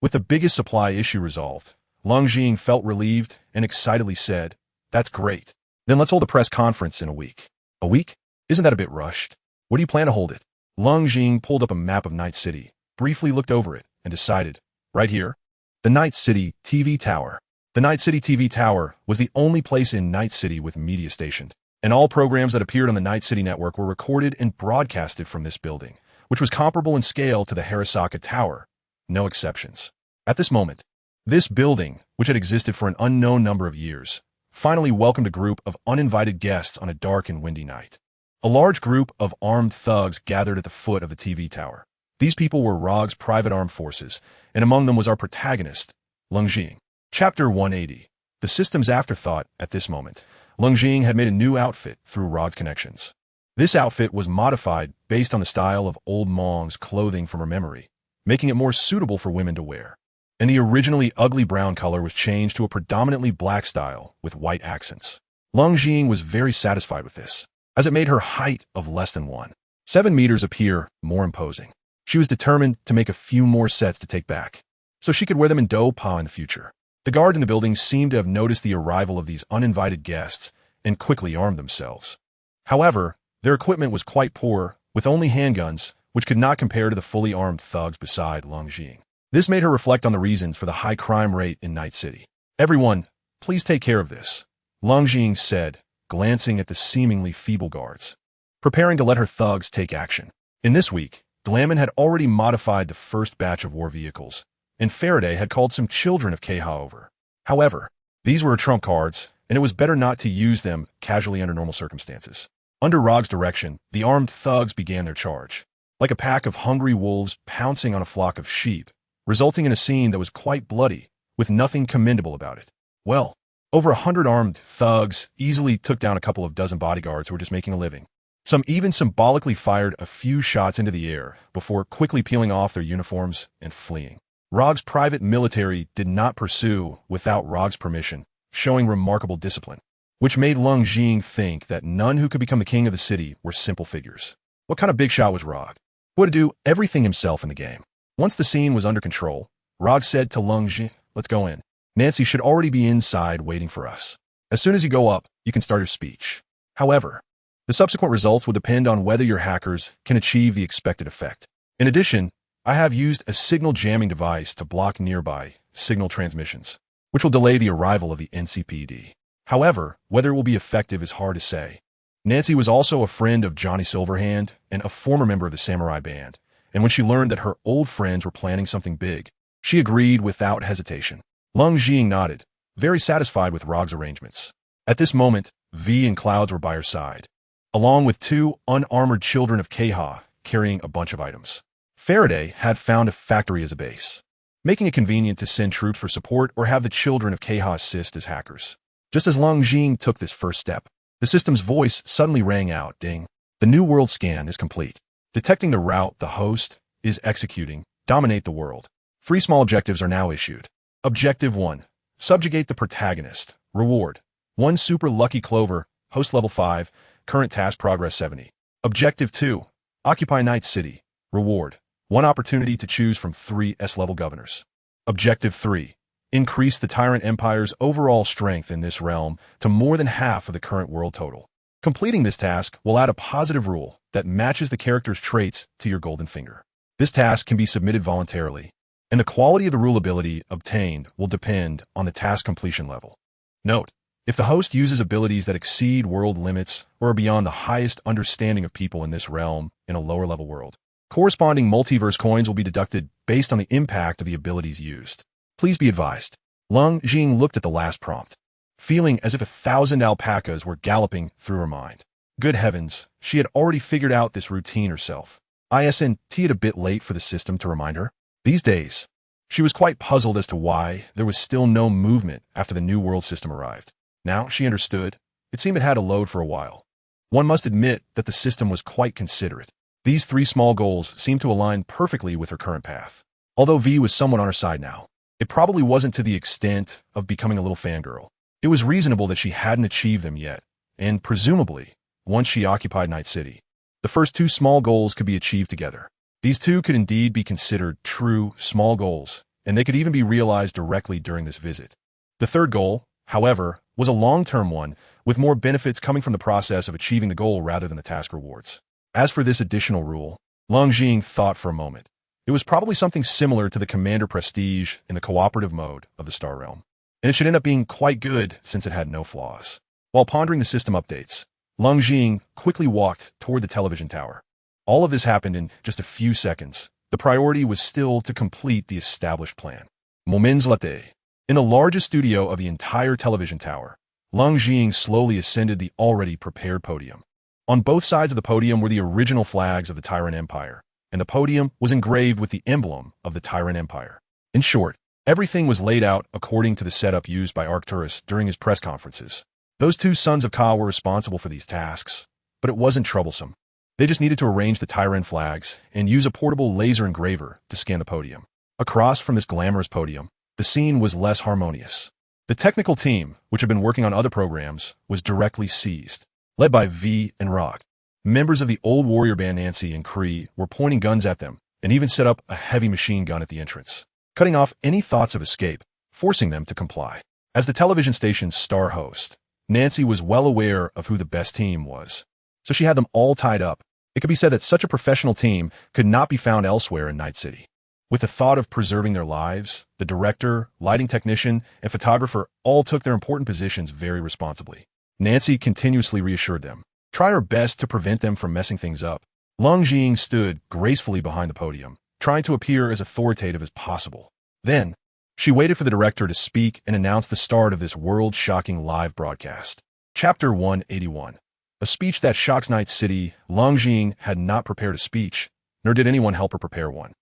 [SPEAKER 1] With the biggest supply issue resolved, Leng Jing felt relieved and excitedly said, "That's great. Then let's hold a press conference in a week." A week? Isn't that a bit rushed? What do you plan to hold it? Leng Jing pulled up a map of Night City, briefly looked over it, and decided, right here, the Night City TV Tower. The Night City TV Tower was the only place in Night City with media stationed, and all programs that appeared on the Night City network were recorded and broadcasted from this building, which was comparable in scale to the Arasaka Tower. No exceptions. At this moment, This building, which had existed for an unknown number of years, finally welcomed a group of uninvited guests on a dark and windy night. A large group of armed thugs gathered at the foot of the TV tower. These people were ROG's private armed forces, and among them was our protagonist, Leng. Chapter 180. The system's afterthought at this moment. Leng had made a new outfit through ROG's connections. This outfit was modified based on the style of old Mong's clothing from her memory, making it more suitable for women to wear. And the originally ugly brown color was changed to a predominantly black style with white accents. Leng was very satisfied with this, as it made her height of less than 1.7 meters appear more imposing. She was determined to make a few more sets to take back, so she could wear them in Douluo in the future. The guard in the building seemed to have noticed the arrival of these uninvited guests and quickly armed themselves. However, their equipment was quite poor, with only handguns, which could not compare to the fully armed thugs beside Leng. This made her reflect on the reasons for the high crime rate in Night City. "Everyone, please take care of this," Leng said, glancing at the seemingly feeble guards, preparing to let her thugs take action. In this week, Dalu had already modified the first batch of war vehicles, and Faraday had called some children of Kha over. However, these were her trump cards, and it was better not to use them casually under normal circumstances. Under ROG's direction, the armed thugs began their charge, like a pack of hungry wolves pouncing on a flock of sheep, resulting in a scene that was quite bloody, with nothing commendable about it. Well, over 100 armed thugs easily took down a couple of dozen bodyguards who were just making a living. Some even symbolically fired a few shots into the air before quickly peeling off their uniforms and fleeing. ROG's private military did not pursue without ROG's permission, showing remarkable discipline, which made Leng think that none who could become the king of the city were simple figures. What kind of big shot was ROG? Who had to do everything himself in the game? Once the scene was under control, ROG said to Leng, "Let's go in. Nancy should already be inside waiting for us. As soon as you go up, you can start your speech. However, the subsequent results will depend on whether your hackers can achieve the expected effect. In addition, I have used a signal jamming device to block nearby signal transmissions, which will delay the arrival of the NCPD. However, whether it will be effective is hard to say." Nancy was also a friend of Johnny Silverhand and a former member of the Samurai Band, and when she learned that her old friends were planning something big, she agreed without hesitation. Leng nodded, very satisfied with ROG's arrangements. At this moment, V and Clouds were by her side, along with two unarmored children of Kha carrying a bunch of items. Faraday had found a factory as a base, making it convenient to send troops for support or have the children of Kha assist as hackers. Just as Leng took this first step, the system's voice suddenly rang out, "Ding. The New World scan is complete. Detecting the route the host is executing, dominate the world. 3 small objectives are now issued. Objective 1. Subjugate the protagonist. Reward: 1 super lucky clover, host level 5, current task progress 70. Objective 2. Occupy Night City. Reward: 1 opportunity to choose from 3 S-level governors. Objective 3. Increase the Tyrant Empire's overall strength in this realm to more than half of the current world total. Completing this task will add a positive rule that matches the character's traits to your golden finger. This task can be submitted voluntarily, and the quality of the rule ability obtained will depend on the task completion level. Note: if the host uses abilities that exceed world limits or are beyond the highest understanding of people in this realm in a lower level world, corresponding multiverse coins will be deducted based on the impact of the abilities used. Please be advised. Leng looked at the last prompt, feeling as if 1,000 alpacas were galloping through her mind. Good heavens, she had already figured out this routine herself. Isn't it a bit late for the system to remind her? These days, she was quite puzzled as to why there was still no movement after the New World system arrived. Now she understood. It seemed it had to load for a while. One must admit that the system was quite considerate. These 3 small goals seemed to align perfectly with her current path. Although V was somewhat on her side now, it probably wasn't to the extent of becoming a little fangirl. It was reasonable that she hadn't achieved them yet, and presumably, once she occupied Night City, the first 2 small goals could be achieved together. These 2 could indeed be considered true small goals, and they could even be realized directly during this visit. The third goal, however, was a long-term one, with more benefits coming from the process of achieving the goal rather than the task rewards. As for this additional rule, Leng thought for a moment. It was probably something similar to the Commander Prestige in the cooperative mode of the Star Realm, and it should end up being quite good since it had no flaws. While pondering the system updates, Leng quickly walked toward the television tower. All of this happened in just a few seconds. The priority was still to complete the established plan. Moments later, In the largest studio of the entire television tower, Leng slowly ascended the already prepared podium. On both sides of the podium were the original flags of the Tyrant Empire, and the podium was engraved with the emblem of the Tyrant Empire. In short, everything was laid out according to the setup used by Arcturus during his press conferences. Those two sons of Ka were responsible for these tasks, but it wasn't troublesome. They just needed to arrange the Tyrant flags and use a portable laser engraver to scan the podium. Across from this glamorous podium, the scene was less harmonious. The technical team, which had been working on other programs, was directly seized. Led by V and Rock, members of the old warrior band Nancy and Cree were pointing guns at them and even set up a heavy machine gun at the entrance, cutting off any thoughts of escape, forcing them to comply. As the television station's star host, Nancy was well aware of who the best team was, so she had them all tied up. It could be said that such a professional team could not be found elsewhere in Night City. With the thought of preserving their lives, the director, lighting technician, and photographer all took their important positions very responsibly. Nancy continuously reassured them, try her best to prevent them from messing things up. Leng stood gracefully behind the podium, trying to appear as authoritative as possible. Then, she waited for the director to speak and announce the start of this world-shocking live broadcast. Chapter 181. A speech that shocks Night City. Leng had not prepared a speech, nor did anyone help her prepare one,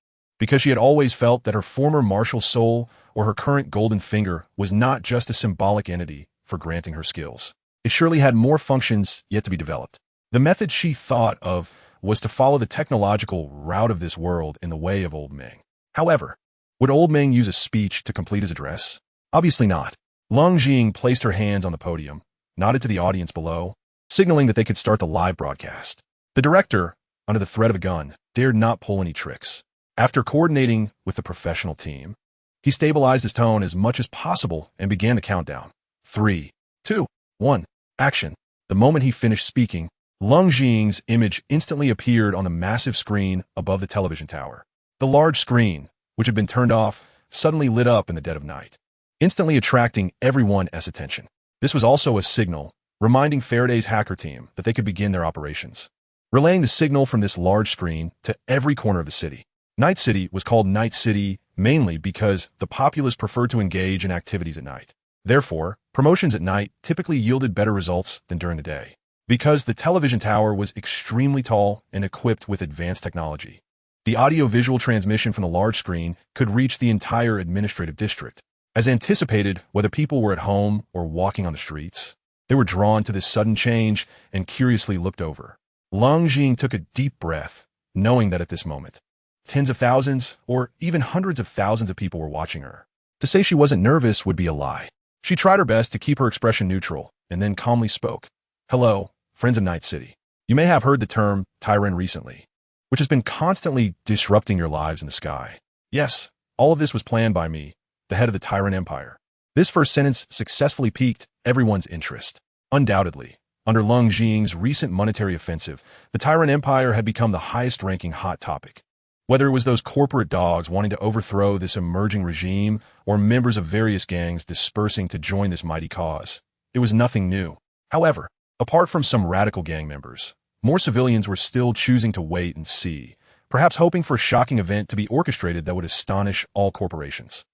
[SPEAKER 1] because she had always felt that her former martial soul or her current golden finger was not just a symbolic entity for granting her skills. It surely had more functions yet to be developed. The method she thought of was to follow the technological route of this world in the way of Old Meng. However, would Old Meng use a speech to complete his address? Obviously not. Leng placed her hands on the podium, nodded to the audience below, signaling that they could start the live broadcast. The director, under the threat of a gun, dared not pull any tricks. After coordinating with the professional team, he stabilized his tone as much as possible and began the countdown. 3, 2, 1. Action. The moment he finished speaking, Leng image instantly appeared on the massive screen above the television tower. The large screen, which had been turned off, suddenly lit up in the dead of night, instantly attracting everyone's attention. This was also a signal, reminding Faraday's hacker team that they could begin their operations, relaying the signal from this large screen to every corner of the city. Night City was called Night City mainly because the populace preferred to engage in activities at night. Therefore, promotions at night typically yielded better results than during the day. Because the television tower was extremely tall and equipped with advanced technology, the audio-visual transmission from the large screen could reach the entire administrative district. As anticipated, whether people were at home or walking on the streets, they were drawn to this sudden change and curiously looked over. Leng took a deep breath, knowing that at this moment, tens of thousands or even hundreds of thousands of people were watching her. To say she wasn't nervous would be a lie. She tried her best to keep her expression neutral and then calmly spoke. Hello, friends of Night City. You may have heard the term Tyrant recently, which has been constantly disrupting your lives in the sky. Yes, all of this was planned by me, the head of the Tyrant Empire. This first sentence successfully piqued everyone's interest. Undoubtedly, under Leng recent monetary offensive, the Tyrant Empire had become the highest-ranking hot topic. Whether it was those corporate dogs wanting to overthrow this emerging regime or members of various gangs dispersing to join this mighty cause, it was nothing new. However, apart from some radical gang members, more civilians were still choosing to wait and see, perhaps hoping for a shocking event to be orchestrated that would astonish all corporations.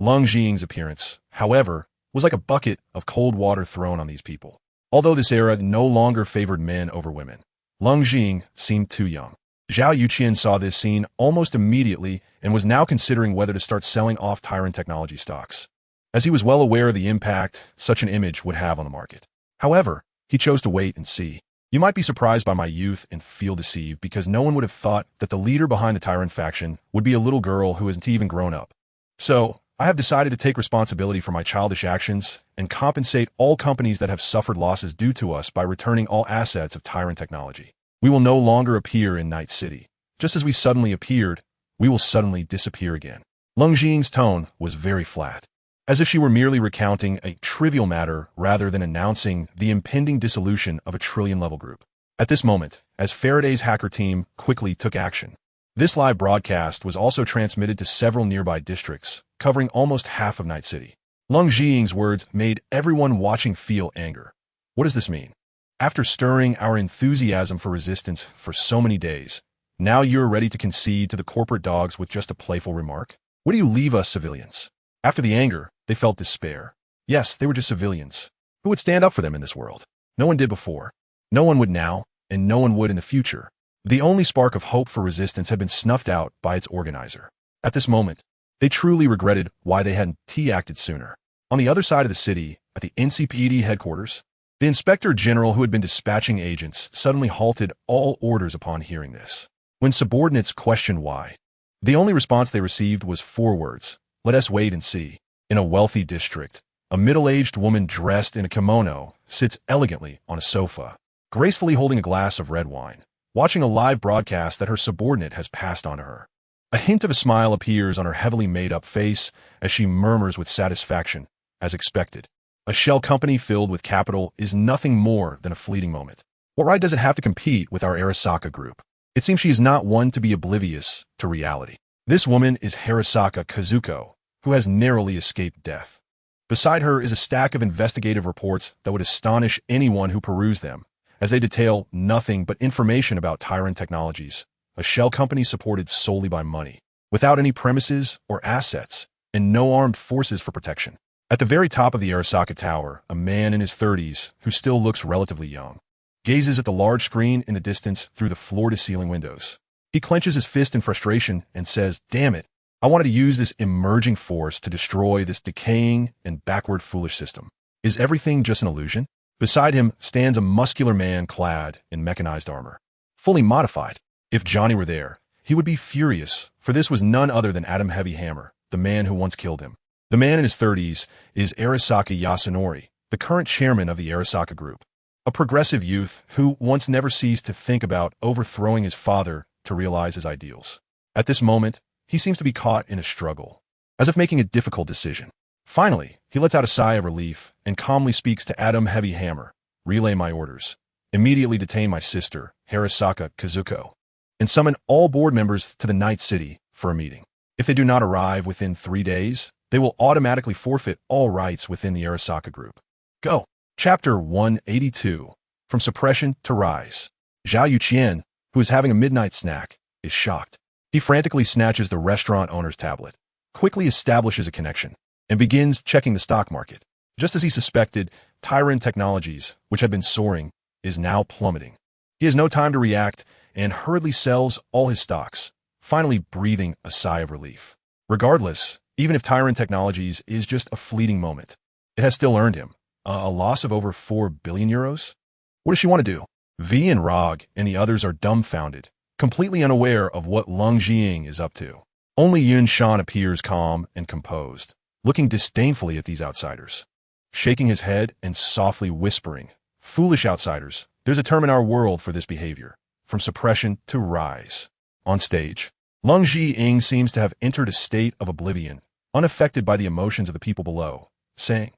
[SPEAKER 1] Leng appearance, however, was like a bucket of cold water thrown on these people. Although this era no longer favored men over women, Leng seemed too young. Zhao Yuqian saw this scene almost immediately and was now considering whether to start selling off Tyrant technology stocks, as he was well aware of the impact such an image would have on the market. However, he chose to wait and see. You might be surprised by my youth and feel deceived because no one would have thought that the leader behind the Tyrant faction would be a little girl who isn't even grown up. So, I have decided to take responsibility for my childish actions and compensate all companies that have suffered losses due to us by returning all assets of Tyrant technology. We will no longer appear in Night City. Just as we suddenly appeared, we will suddenly disappear again. Leng tone was very flat, as if she were merely recounting a trivial matter rather than announcing the impending dissolution of a trillion-level group. At this moment, as Faraday's hacker team quickly took action, this live broadcast was also transmitted to several nearby districts, covering almost half of Night City. Leng words made everyone watching feel anger. What does this mean? After stirring our enthusiasm for resistance for so many days, now you're ready to concede to the corporate dogs with just a playful remark? What do you leave us civilians? After the anger, they felt despair. Yes, they were just civilians. Who would stand up for them in this world? No one did before. No one would now, and no one would in the future. The only spark of hope for resistance had been snuffed out by its organizer. At this moment, they truly regretted why they hadn't acted sooner. On the other side of the city, at the NCPD headquarters, the inspector general who had been dispatching agents suddenly halted all orders upon hearing this. When subordinates questioned why, the only response they received was 4 words: "Let us wait and see." In a wealthy district, a middle-aged woman dressed in a kimono sits elegantly on a sofa, gracefully holding a glass of red wine, watching a live broadcast that her subordinate has passed on to her. A hint of a smile appears on her heavily made-up face as she murmurs with satisfaction, as expected. A shell company filled with capital is nothing more than a fleeting moment. What right does it have to compete with our Arasaka group? It seems she is not one to be oblivious to reality. This woman is Harasaka Kazuko, who has narrowly escaped death. Beside her is a stack of investigative reports that would astonish anyone who perused them, as they detail nothing but information about Tyrant Technologies, a shell company supported solely by money, without any premises or assets, and no armed forces for protection. At the very top of the Arasaka Tower, a man in his 30s, who still looks relatively young, gazes at the large screen in the distance through the floor-to-ceiling windows. He clenches his fist in frustration and says, "Damn it, I wanted to use this emerging force to destroy this decaying and backward foolish system. Is everything just an illusion?" Beside him stands a muscular man clad in mechanized armor, fully modified. If Johnny were there, he would be furious, for this was none other than Adam Heavy Hammer, the man who once killed him. The man in his 30s is Arasaka Yasunori, the current chairman of the Arasaka Group, a progressive youth who once never ceased to think about overthrowing his father to realize his ideals. At this moment, he seems to be caught in a struggle, as if making a difficult decision. Finally, he lets out a sigh of relief and calmly speaks to Adam Heavy Hammer. "Relay my orders. Immediately detain my sister, Harasaka Kazuko, and summon all board members to the Night City for a meeting. If they do not arrive within 3 days, they will automatically forfeit all rights within the Arasaka Group. Go." Chapter 182. From Suppression to Rise. Zhao Yuqian, who is having a midnight snack, is shocked. He frantically snatches the restaurant owner's tablet, quickly establishes a connection, and begins checking the stock market. Just as he suspected, Tyrant Technologies, which had been soaring, is now plummeting. He has no time to react and hurriedly sells all his stocks, finally breathing a sigh of relief. Regardless, even if Tyrant Technologies is just a fleeting moment, it has still earned him a loss of over 4 billion euros. What does she want to do? V and Rog and the others are dumbfounded, completely unaware of what Leng Jiying is up to. Only Yun Shan appears calm and composed, looking disdainfully at these outsiders, shaking his head and softly whispering, "Foolish outsiders, there's a term in our world for this behavior. From suppression to rise." On stage, Leng Jiying seems to have entered a state of oblivion, unaffected by the emotions of the people below, saying,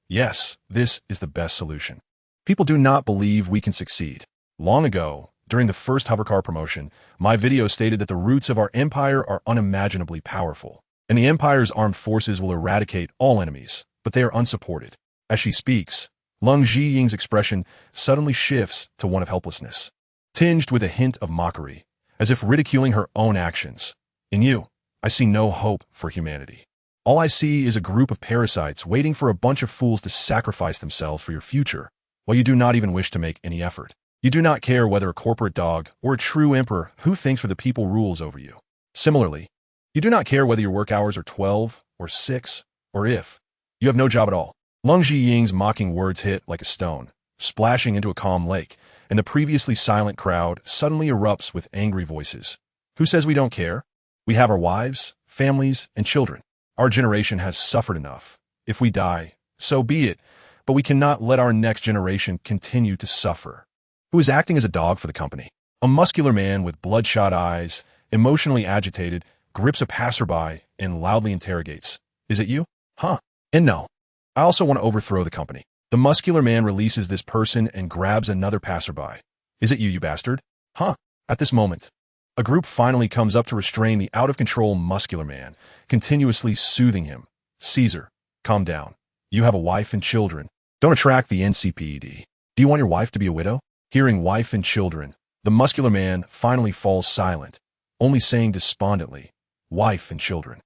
[SPEAKER 1] "Yes, this is the best solution. People do not believe we can succeed. Long ago, during the first hovercar promotion, my video stated that the roots of our empire are unimaginably powerful, and the empire's armed forces will eradicate all enemies, but they are unsupported." As she speaks, Leng Jiying's expression suddenly shifts to one of helplessness, tinged with a hint of mockery, as if ridiculing her own actions. "In you, I see no hope for humanity. All I see is a group of parasites waiting for a bunch of fools to sacrifice themselves for your future, while you do not even wish to make any effort. You do not care whether a corporate dog or a true emperor who thinks for the people rules over you. Similarly, you do not care whether your work hours are 12 or 6, or if you have no job at all." Leng Jiying's mocking words hit like a stone, splashing into a calm lake, and the previously silent crowd suddenly erupts with angry voices. "Who says we don't care? We have our wives, families, and children. Our generation has suffered enough. If we die, so be it, but we cannot let our next generation continue to suffer." Who is acting as a dog for the company? A muscular man with bloodshot eyes, emotionally agitated, grips a passerby and loudly interrogates, "Is it you? Huh? And no. I also want to overthrow the company." The muscular man releases this person and grabs another passerby. "Is it you, you bastard? Huh?" At this moment, a group finally comes up to restrain the out-of-control muscular man, continuously soothing him. "Caesar, calm down. You have a wife and children. Don't attract the NCPD. Do you want your wife to be a widow?" Hearing wife and children, the muscular man finally falls silent, only saying despondently, "Wife and children.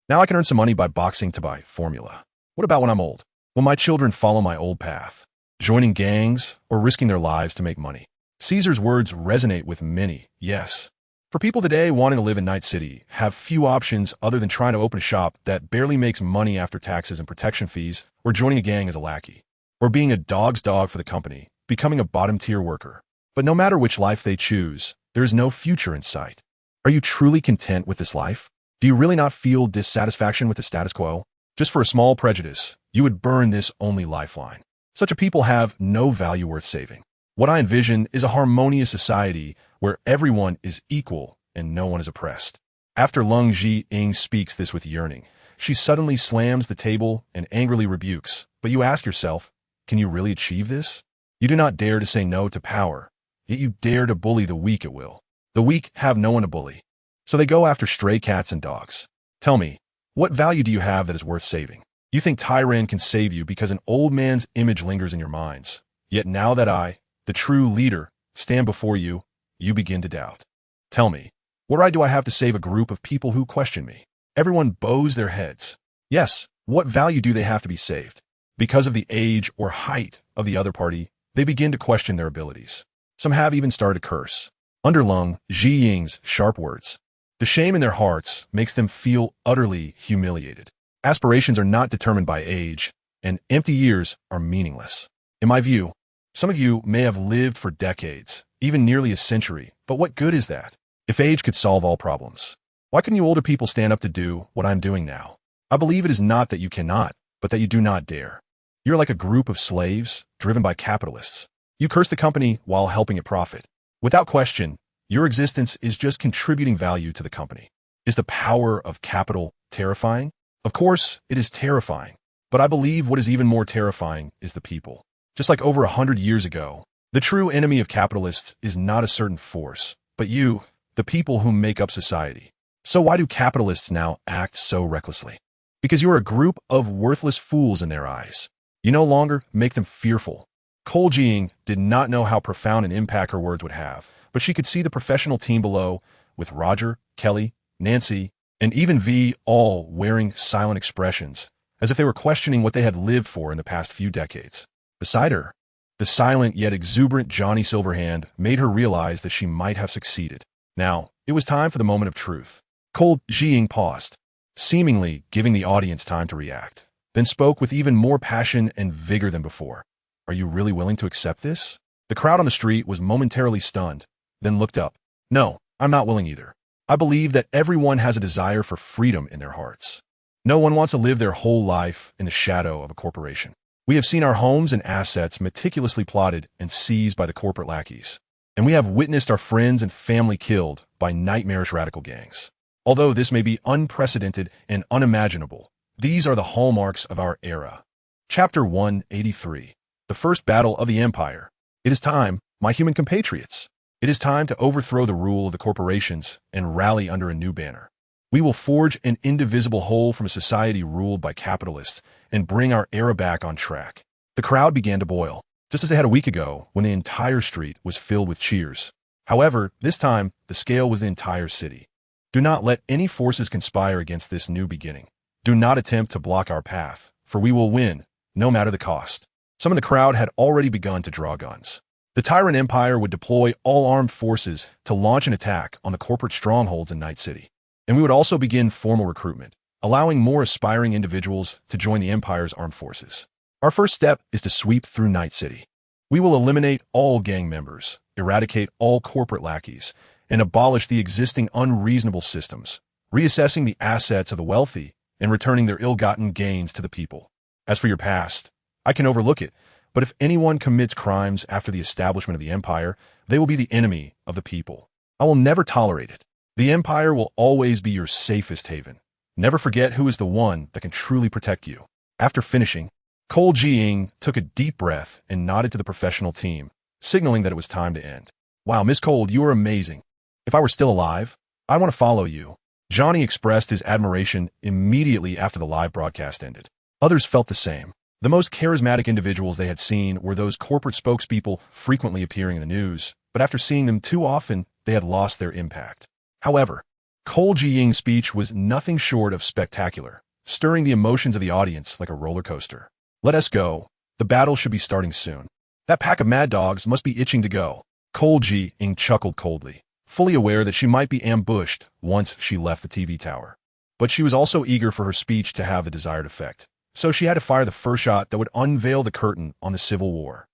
[SPEAKER 1] Now I can earn some money by boxing to buy formula." What about when I'm old? Will my children follow my old path, joining gangs or risking their lives to make money? Caesar's words resonate with many, yes. For people today wanting to live in Night City, have few options other than trying to open a shop that barely makes money after taxes and protection fees, or joining a gang as a lackey, or being a dog's dog for the company, becoming a bottom-tier worker. But no matter which life they choose, there is no future in sight. Are you truly content with this life? Do you really not feel dissatisfaction with the status quo? Just for a small prejudice, you would burn this only lifeline. Such a people have no value worth saving. What I envision is a harmonious society where everyone is equal and no one is oppressed. After Leng Zhiying speaks this with yearning, she suddenly slams the table and angrily rebukes. But you ask yourself, can you really achieve this? You do not dare to say no to power, yet you dare to bully the weak at will. The weak have no one to bully, so they go after stray cats and dogs. Tell me, what value do you have that is worth saving? You think Tyran can save you because an old man's image lingers in your minds. Yet now that I, the true leader, stand before you, you begin to doubt. Tell me, what right do I have to save a group of people who question me? Everyone bows their heads. Yes, what value do they have to be saved? Because of the age or height of the other party, they begin to question their abilities. Some have even started to curse. Under Leng Zhiying's sharp words, the shame in their hearts makes them feel utterly humiliated. Aspirations are not determined by age, and empty years are meaningless. In my view, some of you may have lived for decades, even nearly a century, but what good is that? If age could solve all problems, why couldn't you older people stand up to do what I'm doing now? I believe it is not that you cannot, but that you do not dare. You're like a group of slaves driven by capitalists. You curse the company while helping it profit. Without question, your existence is just contributing value to the company. Is the power of capital terrifying? Of course, it is terrifying. But I believe what is even more terrifying is the people. Just like over 100 years ago, the true enemy of capitalists is not a certain force, but you, the people who make up society. So why do capitalists now act so recklessly? Because you are a group of worthless fools in their eyes. You no longer make them fearful. Cole Zhiying did not know how profound an impact her words would have, but she could see the professional team below, with Roger, Kelly, Nancy, and even V all wearing silent expressions, as if they were questioning what they had lived for in the past few decades. Beside her, the silent yet exuberant Johnny Silverhand made her realize that she might have succeeded. Now, it was time for the moment of truth. Cole Zhiying paused, seemingly giving the audience time to react, then spoke with even more passion and vigor than before. Are you really willing to accept this? The crowd on the street was momentarily stunned, then looked up. No, I'm not willing either. I believe that everyone has a desire for freedom in their hearts. No one wants to live their whole life in the shadow of a corporation. We have seen our homes and assets meticulously plotted and seized by the corporate lackeys. And we have witnessed our friends and family killed by nightmarish radical gangs. Although this may be unprecedented and unimaginable, these are the hallmarks of our era. Chapter 183. The First Battle of the Empire. It is time, my human compatriots. It is time to overthrow the rule of the corporations and rally under a new banner. We will forge an indivisible whole from a society ruled by capitalists and bring our era back on track. The crowd began to boil, just as they had a week ago when the entire street was filled with cheers. However, this time, the scale was the entire city. Do not let any forces conspire against this new beginning. Do not attempt to block our path, for we will win, no matter the cost. Some in the crowd had already begun to draw guns. The Tyrant Empire would deploy all armed forces to launch an attack on the corporate strongholds in Night City. And we would also begin formal recruitment, allowing more aspiring individuals to join the Empire's armed forces. Our first step is to sweep through Night City. We will eliminate all gang members, eradicate all corporate lackeys, and abolish the existing unreasonable systems, reassessing the assets of the wealthy and returning their ill-gotten gains to the people. As for your past, I can overlook it, but if anyone commits crimes after the establishment of the Empire, they will be the enemy of the people. I will never tolerate it. The Empire will always be your safest haven. Never forget who is the one that can truly protect you. After finishing, Cole Zhiying took a deep breath and nodded to the professional team, signaling that it was time to end. Wow, Miss Cole, you are amazing. If I were still alive, I want to follow you. Johnny expressed his admiration immediately after the live broadcast ended. Others felt the same. The most charismatic individuals they had seen were those corporate spokespeople frequently appearing in the news, but after seeing them too often, they had lost their impact. However, Cole Zhiying's speech was nothing short of spectacular. stirring the emotions of the audience like a roller coaster. Let us go. The battle should be starting soon. That pack of mad dogs must be itching to go. Zhiying chuckled coldly, fully aware that she might be ambushed once she left the TV tower. But she was also eager for her speech to have the desired effect, so she had to fire the first shot that would unveil the curtain on the Civil War.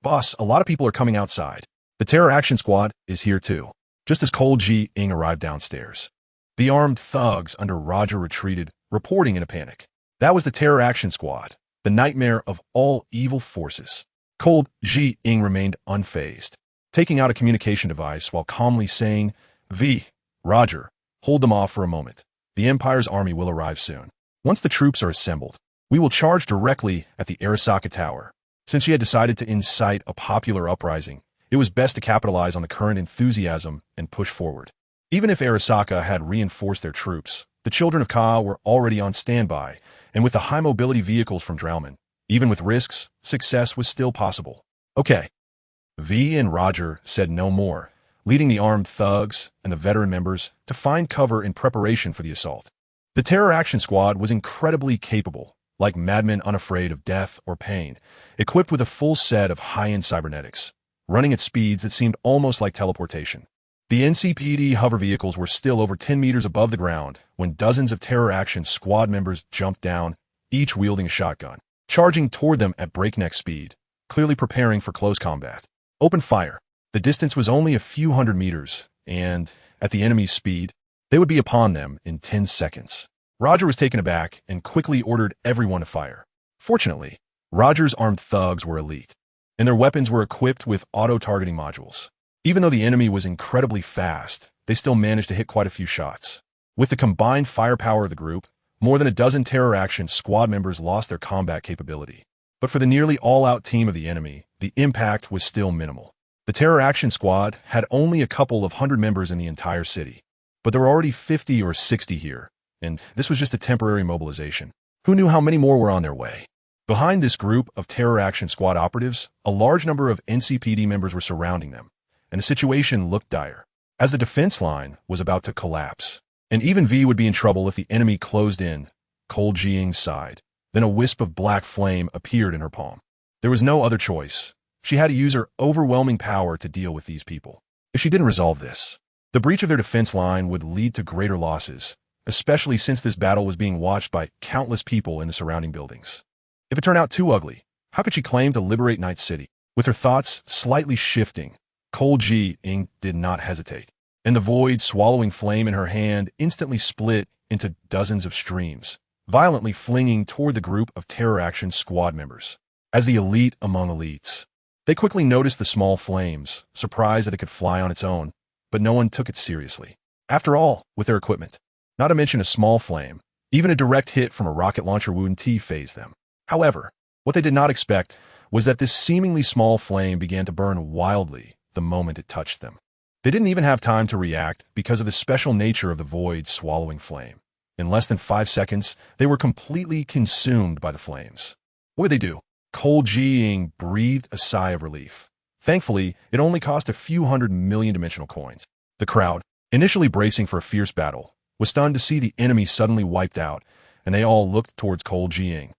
[SPEAKER 1] Boss, a lot of people are coming outside. The Terror Action Squad is here too. Just as Zhiying arrived downstairs, the armed thugs under Roger retreated, reporting in a panic. That was the Terror Action Squad, the nightmare of all evil forces. Zhiying remained unfazed, taking out a communication device while calmly saying, Roger, hold them off for a moment. The Empire's army will arrive soon. Once the troops are assembled, we will charge directly at the Arasaka Tower. Since she had decided to incite a popular uprising, it was best to capitalize on the current enthusiasm and push forward. Even if Arasaka had reinforced their troops, the children of Ka were already on standby, and with the high-mobility vehicles from Drauman, even with risks, success was still possible. Okay. V and Roger said no more, leading the armed thugs and the veteran members to find cover in preparation for the assault. The Terror Action Squad was incredibly capable, like madmen unafraid of death or pain, equipped with a full set of high-end cybernetics, running at speeds that seemed almost like teleportation. The NCPD hover vehicles were still over 10 meters above the ground when dozens of Terror Action Squad members jumped down, each wielding a shotgun, charging toward them at breakneck speed, clearly preparing for close combat. Open fire. The distance was only a few hundred meters, and, at the enemy's speed, they would be upon them in 10 seconds. Roger was taken aback and quickly ordered everyone to fire. Fortunately, Roger's armed thugs were elite, and their weapons were equipped with auto-targeting modules. Even though the enemy was incredibly fast, they still managed to hit quite a few shots. With the combined firepower of the group, more than a dozen Terror Action Squad members lost their combat capability. But for the nearly all-out team of the enemy, the impact was still minimal. The Terror Action Squad had only a couple of hundred members in the entire city, but there were already 50 or 60 here, and this was just a temporary mobilization. Who knew how many more were on their way? Behind this group of Terror Action Squad operatives, a large number of NCPD members were surrounding them, and the situation looked dire, as the defense line was about to collapse. And even V would be in trouble if the enemy closed in. Zhiying sighed. Then a wisp of black flame appeared in her palm. There was no other choice. She had to use her overwhelming power to deal with these people. If she didn't resolve this, the breach of their defense line would lead to greater losses, especially since this battle was being watched by countless people in the surrounding buildings. If it turned out too ugly, how could she claim to liberate Night City? With her thoughts slightly shifting, Zhiying did not hesitate, and the void swallowing flame in her hand instantly split into dozens of streams, violently flinging toward the group of Terror Action Squad members. As the elite among elites, they quickly noticed the small flames, surprised that it could fly on its own, but no one took it seriously. After all, with their equipment, not to mention a small flame, even a direct hit from a rocket launcher wouldn't phase them. However, what they did not expect was that this seemingly small flame began to burn wildly the moment it touched them. They didn't even have time to react because of the special nature of the void swallowing flame. In less than 5 seconds, they were completely consumed by the flames. What would they do? Zhiying breathed a sigh of relief. Thankfully, it only cost a few 100 million dimensional coins. The crowd, initially bracing for a fierce battle, was stunned to see the enemy suddenly wiped out, and they all looked towards Zhiying.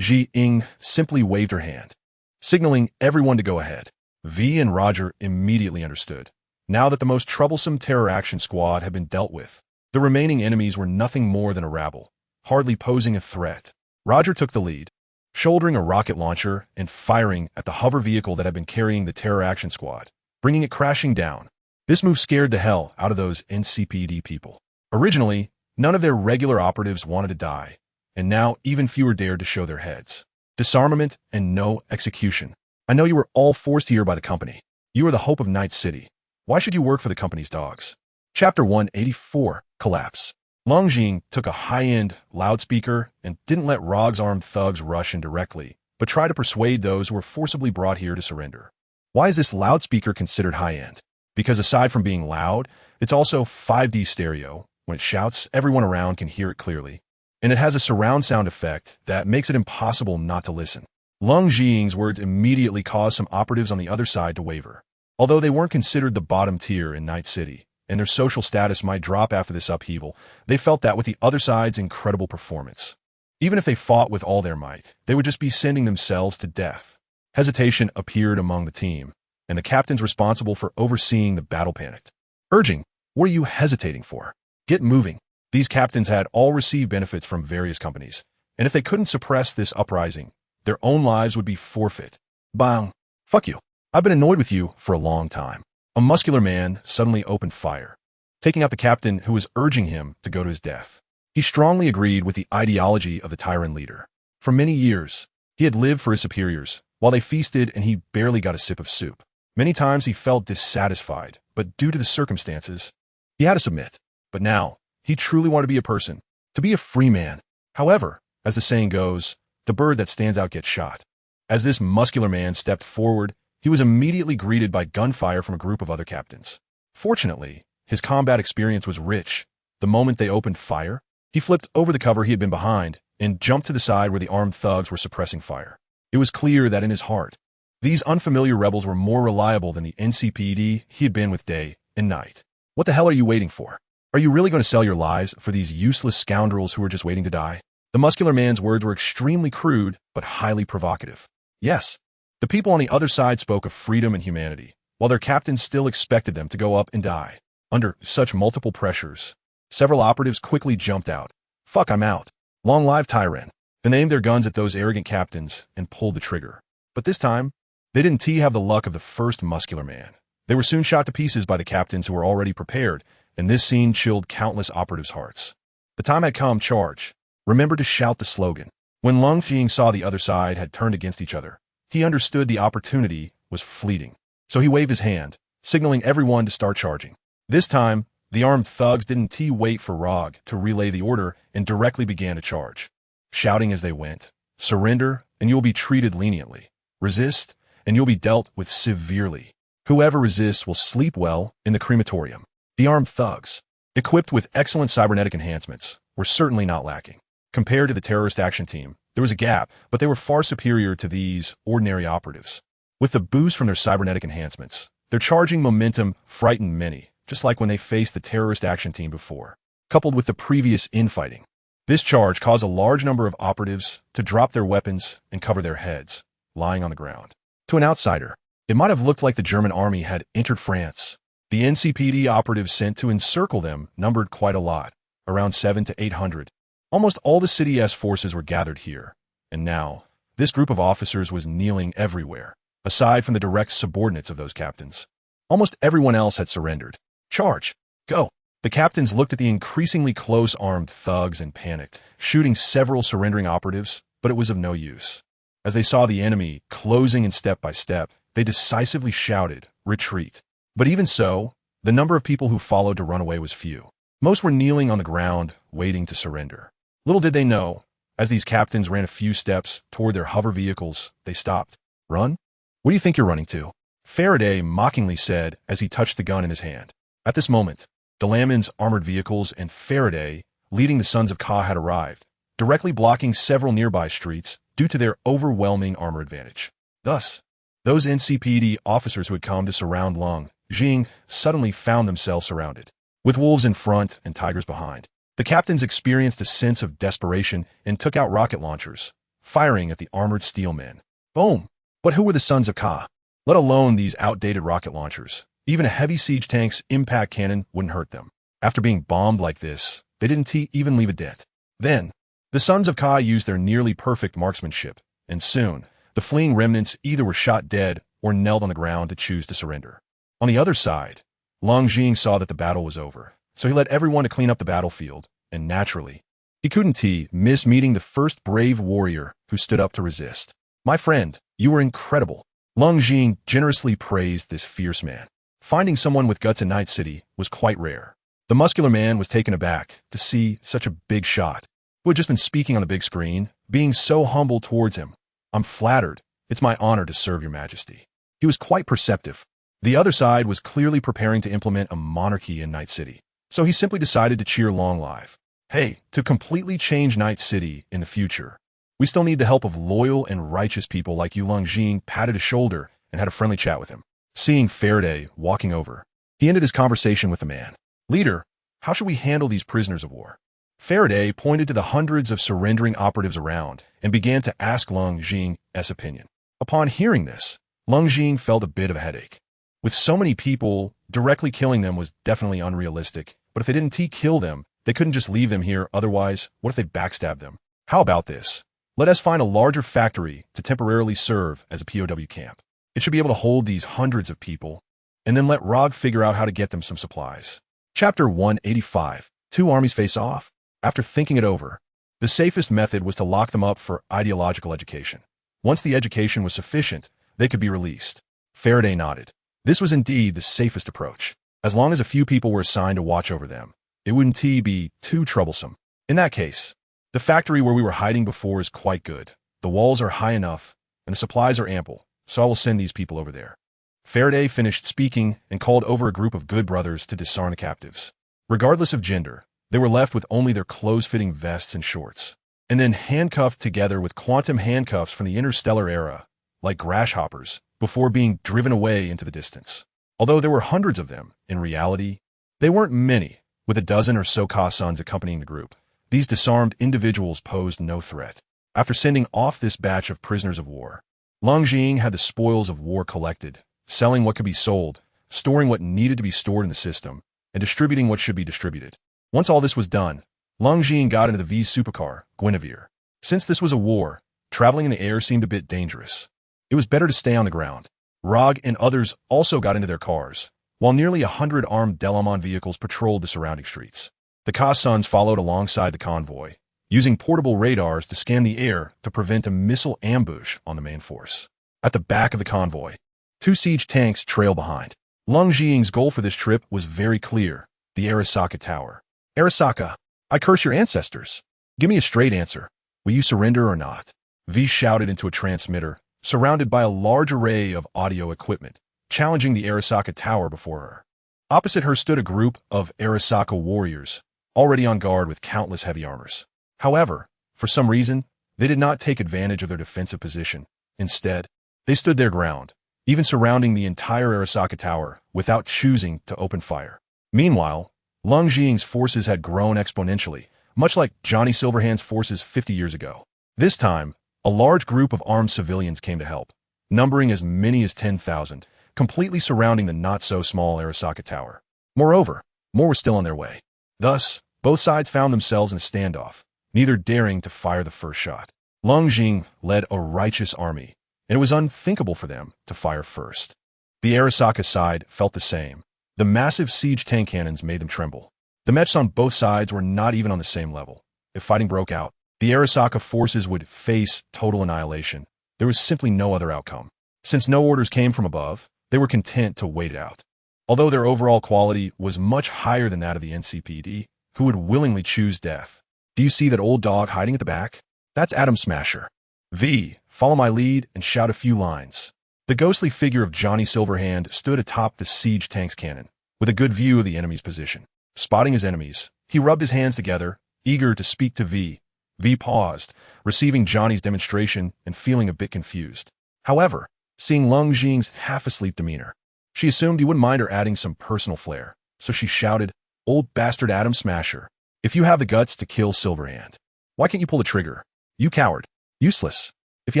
[SPEAKER 1] Zhiying simply waved her hand, signaling everyone to go ahead. V and Roger immediately understood. Now that the most troublesome Terror Action Squad had been dealt with, the remaining enemies were nothing more than a rabble, hardly posing a threat. Roger took the lead, shouldering a rocket launcher and firing at the hover vehicle that had been carrying the Terror Action Squad, bringing it crashing down. This move scared the hell out of those NCPD people. Originally, none of their regular operatives wanted to die, and now even fewer dared to show their heads. Disarmament and no execution. I know you were all forced here by the company. You are the hope of Night City. Why should you work for the company's dogs? Chapter 184, Collapse. Leng took a high-end loudspeaker and didn't let Rog's armed thugs rush in directly, but tried to persuade those who were forcibly brought here to surrender. Why is this loudspeaker considered high-end? Because aside from being loud, it's also 5D stereo. When it shouts, everyone around can hear it clearly. And it has a surround sound effect that makes it impossible not to listen. Leng words immediately caused some operatives on the other side to waver. Although they weren't considered the bottom tier in Night City, and their social status might drop after this upheaval, they felt that with the other side's incredible performance. Even if they fought with all their might, they would just be sending themselves to death. Hesitation appeared among the team, and the captains responsible for overseeing the battle panicked, urging, "What are you hesitating for? Get moving." These captains had all received benefits from various companies, and if they couldn't suppress this uprising, their own lives would be forfeit. Bang! Fuck you. I've been annoyed with you for a long time. A muscular man suddenly opened fire, taking out the captain who was urging him to go to his death. He strongly agreed with the ideology of the tyrant leader. For many years, he had lived for his superiors, while they feasted and he barely got a sip of soup. Many times he felt dissatisfied, but due to the circumstances, he had to submit. But now, he truly wanted to be a person, to be a free man. However, as the saying goes, the bird that stands out gets shot. As this muscular man stepped forward, he was immediately greeted by gunfire from a group of other captains. Fortunately, his combat experience was rich. The moment they opened fire, he flipped over the cover he had been behind and jumped to the side where the armed thugs were suppressing fire. It was clear that in his heart, these unfamiliar rebels were more reliable than the NCPD he had been with day and night. What the hell are you waiting for? Are you really going to sell your lives for these useless scoundrels who are just waiting to die? The muscular man's words were extremely crude, but highly provocative. Yes, the people on the other side spoke of freedom and humanity, while their captains still expected them to go up and die. Under such multiple pressures, several operatives quickly jumped out. "Fuck, I'm out. Long live Tyrant." Then they aimed their guns at those arrogant captains and pulled the trigger. But this time, they didn't have the luck of the first muscular man. They were soon shot to pieces by the captains who were already prepared, and this scene chilled countless operatives' hearts. The time had come, charge. Remember to shout the slogan. When Leng saw the other side had turned against each other, he understood the opportunity was fleeting. So he waved his hand, signaling everyone to start charging. This time, the armed thugs didn't wait for Rog to relay the order and directly began to charge, shouting as they went, "Surrender, and you'll be treated leniently. Resist, and you'll be dealt with severely. Whoever resists will sleep well in the crematorium." The armed thugs, equipped with excellent cybernetic enhancements, were certainly not lacking. Compared to the terrorist action team, there was a gap, but they were far superior to these ordinary operatives. With the boost from their cybernetic enhancements, their charging momentum frightened many, just like when they faced the terrorist action team before. Coupled with the previous infighting, this charge caused a large number of operatives to drop their weapons and cover their heads, lying on the ground. To an outsider, it might have looked like the German army had entered France. The NCPD operatives sent to encircle them numbered quite a lot, around 700 to 800. Almost all the City's forces were gathered here, and now, this group of officers was kneeling everywhere, aside from the direct subordinates of those captains. Almost everyone else had surrendered. "Charge! Go!" The captains looked at the increasingly close armed thugs and panicked, shooting several surrendering operatives, but it was of no use. As they saw the enemy closing in step by step, they decisively shouted, "Retreat!" But even so, the number of people who followed to run away was few. Most were kneeling on the ground, waiting to surrender. Little did they know, as these captains ran a few steps toward their hover vehicles, they stopped. "Run? What do you think you're running to?" Faraday mockingly said as he touched the gun in his hand. At this moment, Dalaman's armored vehicles and Faraday, leading the Sons of Ka, had arrived, directly blocking several nearby streets due to their overwhelming armor advantage. Thus, those NCPD officers who had come to surround Leng Jing suddenly found themselves surrounded, with wolves in front and tigers behind. The captains experienced a sense of desperation and took out rocket launchers, firing at the armored steel men. Boom! But who were the Sons of Ka? Let alone these outdated rocket launchers. Even a heavy siege tank's impact cannon wouldn't hurt them. After being bombed like this, they didn't even leave a dent. Then, the Sons of Ka used their nearly perfect marksmanship, and soon, the fleeing remnants either were shot dead or knelt on the ground to choose to surrender. On the other side, Leng Jing saw that the battle was over, so he led everyone to clean up the battlefield, and naturally, he couldn't miss meeting the first brave warrior who stood up to resist. "My friend, you were incredible." Leng Jing generously praised this fierce man. Finding someone with guts in Night City was quite rare. The muscular man was taken aback to see such a big shot, who had just been speaking on the big screen, being so humble towards him. "I'm flattered. It's my honor to serve your majesty." He was quite perceptive. The other side was clearly preparing to implement a monarchy in Night City, so he simply decided to cheer Long live. "Hey, to completely change Night City in the future, we still need the help of loyal and righteous people like you." Leng Jing patted his shoulder and had a friendly chat with him. Seeing Faraday walking over, He ended his conversation with the man. Leader, how should we handle these prisoners of war? Faraday pointed to the hundreds of surrendering operatives around and began to ask Leng Jing's opinion. Upon hearing this, Leng Jing felt a bit of a headache. With so many people, directly killing them was definitely unrealistic, but if they didn't kill them, they couldn't just leave them here. Otherwise, what if they backstabbed them? How about this? Let us find a larger factory to temporarily serve as a POW camp. It should be able to hold these hundreds of people, and then let Rog figure out how to get them some supplies. Chapter 185. Two armies face off. After thinking it over, the safest method was to lock them up for ideological education. Once the education was sufficient, they could be released. Faraday nodded. This was indeed the safest approach. As long as a few people were assigned to watch over them, it wouldn't be too troublesome. In that case, the factory where we were hiding before is quite good. The walls are high enough, and the supplies are ample, so I will send these people over there. Faraday finished speaking and called over a group of good brothers to disarm the captives. Regardless of gender, they were left with only their close-fitting vests and shorts, and then handcuffed together with quantum handcuffs from the interstellar era, like grasshoppers, before being driven away into the distance. Although there were hundreds of them, in reality, they weren't many, with a dozen or so Ka-suns accompanying the group. These disarmed individuals posed no threat. After sending off this batch of prisoners of war, Leng Jing had the spoils of war collected, selling what could be sold, storing what needed to be stored in the system, and distributing what should be distributed. Once all this was done, Leng Jing got into the V's supercar, Guinevere. Since this was a war, traveling in the air seemed a bit dangerous. It was better to stay on the ground. Rog and others also got into their cars, while nearly 100 armed Delamon vehicles patrolled the surrounding streets. The Ka-suns followed alongside the convoy, using portable radars to scan the air to prevent a missile ambush on the main force. At the back of the convoy, two siege tanks trail behind. Leng Jing's goal for this trip was very clear: the Arasaka Tower. Arasaka, I curse your ancestors. Give me a straight answer. Will you surrender or not? V shouted into a transmitter, surrounded by a large array of audio equipment, challenging the Arasaka Tower before her. Opposite her stood a group of Arasaka warriors, already on guard with countless heavy armors. However, for some reason, they did not take advantage of their defensive position. Instead, they stood their ground, even surrounding the entire Arasaka Tower, without choosing to open fire. Meanwhile, Leng Jing's forces had grown exponentially, much like Johnny Silverhand's forces 50 years ago. This time, a large group of armed civilians came to help, numbering as many as 10,000, completely surrounding the not-so-small Arasaka Tower. Moreover, more were still on their way. Thus, both sides found themselves in a standoff, neither daring to fire the first shot. Leng Jing led a righteous army, and it was unthinkable for them to fire first. The Arasaka side felt the same. The massive siege tank cannons made them tremble. The mechs on both sides were not even on the same level. If fighting broke out, the Arasaka forces would face total annihilation. There was simply no other outcome. Since no orders came from above, they were content to wait it out. Although their overall quality was much higher than that of the NCPD, who would willingly choose death. Do you see that old dog hiding at the back? That's Atom Smasher. V, follow my lead and shout a few lines. The ghostly figure of Johnny Silverhand stood atop the siege tank's cannon, with a good view of the enemy's position. Spotting his enemies, he rubbed his hands together, eager to speak to V. V paused, receiving Johnny's demonstration and feeling a bit confused. However, seeing Leng Jing's half-asleep demeanor, she assumed he wouldn't mind her adding some personal flair, so she shouted, "Old bastard Atom Smasher, if you have the guts to kill Silverhand, why can't you pull the trigger? You coward. Useless. If you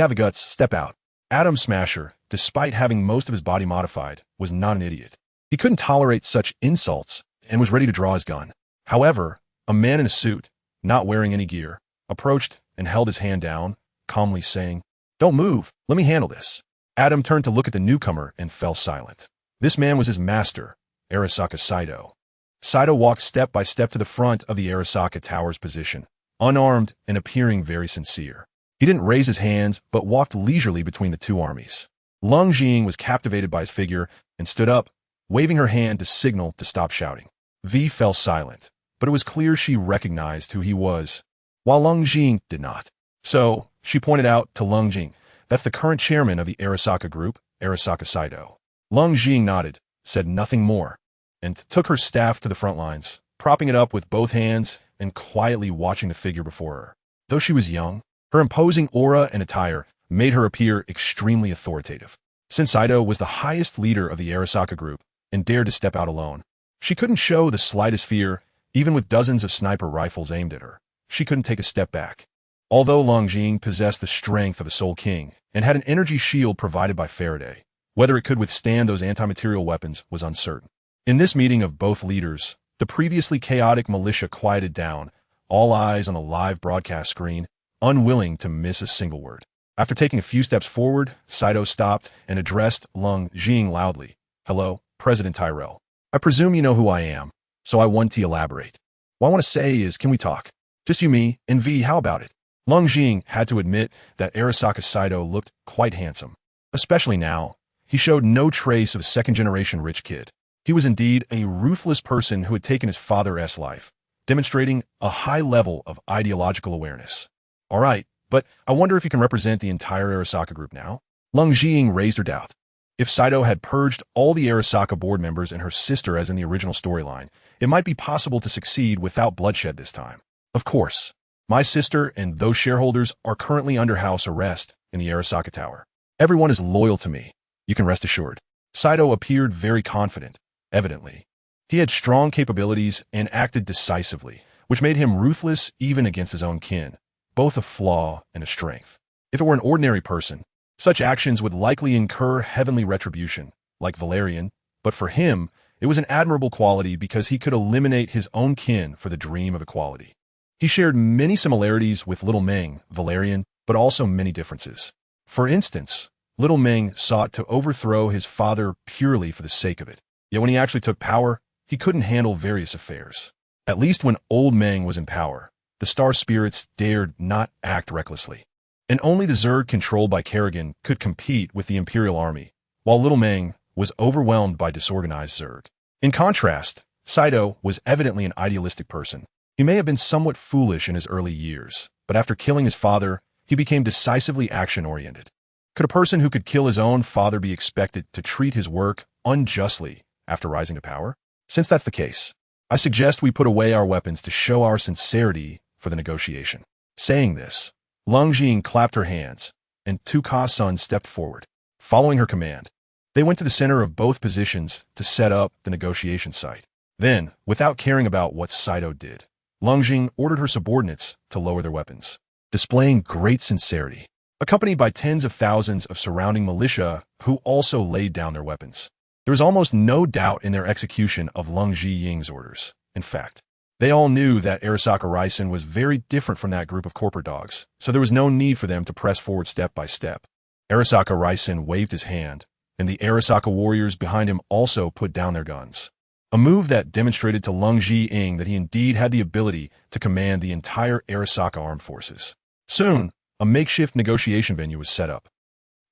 [SPEAKER 1] have the guts, step out." Atom Smasher, despite having most of his body modified, was not an idiot. He couldn't tolerate such insults and was ready to draw his gun. However, a man in a suit, not wearing any gear, approached and held his hand down, calmly saying, "Don't move, let me handle this." Adam turned to look at the newcomer and fell silent. This man was his master, Arasaka Saito. Saito walked step by step to the front of the Arasaka Tower's position, unarmed and appearing very sincere. He didn't raise his hands, but walked leisurely between the two armies. Leng Jing was captivated by his figure and stood up, waving her hand to signal to stop shouting. V fell silent, but it was clear she recognized who he was, while Leng Jing did not. So, she pointed out to Leng Jing, "That's the current chairman of the Arasaka group, Arasaka Saito." Leng Jing nodded, said nothing more, and took her staff to the front lines, propping it up with both hands and quietly watching the figure before her. Though she was young, her imposing aura and attire made her appear extremely authoritative. Since Saito was the highest leader of the Arasaka group, and dared to step out alone. She couldn't show the slightest fear, even with dozens of sniper rifles aimed at her. She couldn't take a step back. Although Leng possessed the strength of a Soul King and had an energy shield provided by Faraday, whether it could withstand those anti-material weapons was uncertain. In this meeting of both leaders, the previously chaotic militia quieted down, all eyes on the live broadcast screen, unwilling to miss a single word. After taking a few steps forward, Saito stopped and addressed Leng loudly. "Hello, President Tyrell. I presume you know who I am, so I want to elaborate. What I want to say is, can we talk? Just you, me, and V, how about it?" Leng had to admit that Arasaka Saito looked quite handsome. Especially now, he showed no trace of a second-generation rich kid. He was indeed a ruthless person who had taken his father's life, demonstrating a high level of ideological awareness. "All right, but I wonder if you can represent the entire Arasaka group now?" Leng raised her doubt. If Saito had purged all the Arasaka board members and her sister as in the original storyline, it might be possible to succeed without bloodshed this time. "Of course. My sister and those shareholders are currently under house arrest in the Arasaka Tower. Everyone is loyal to me. You can rest assured." Saito appeared very confident, evidently. He had strong capabilities and acted decisively, which made him ruthless even against his own kin, both a flaw and a strength. If it were an ordinary person, such actions would likely incur heavenly retribution, like Valerian, but for him, it was an admirable quality because he could eliminate his own kin for the dream of equality. He shared many similarities with Little Meng, Valerian, but also many differences. For instance, Little Meng sought to overthrow his father purely for the sake of it. Yet when he actually took power, he couldn't handle various affairs. At least when Old Meng was in power, the Star Spirits dared not act recklessly. And only the Zerg controlled by Kerrigan could compete with the Imperial Army, while Little Meng was overwhelmed by disorganized Zerg. In contrast, Saito was evidently an idealistic person. He may have been somewhat foolish in his early years, but after killing his father, he became decisively action-oriented. Could a person who could kill his own father be expected to treat his work unjustly after rising to power? Since that's the case, I suggest we put away our weapons to show our sincerity for the negotiation. Saying this, Leng clapped her hands, and Tuka-san stepped forward. Following her command, they went to the center of both positions to set up the negotiation site. Then, without caring about what Saito did, Leng ordered her subordinates to lower their weapons, displaying great sincerity, accompanied by tens of thousands of surrounding militia who also laid down their weapons. There was almost no doubt in their execution of Leng orders. In fact, they all knew that Arasaka Raisen was very different from that group of corporate dogs, so there was no need for them to press forward step by step. Arasaka Raisen waved his hand, and the Arasaka warriors behind him also put down their guns. A move that demonstrated to Leng that he indeed had the ability to command the entire Arasaka armed forces. Soon, a makeshift negotiation venue was set up.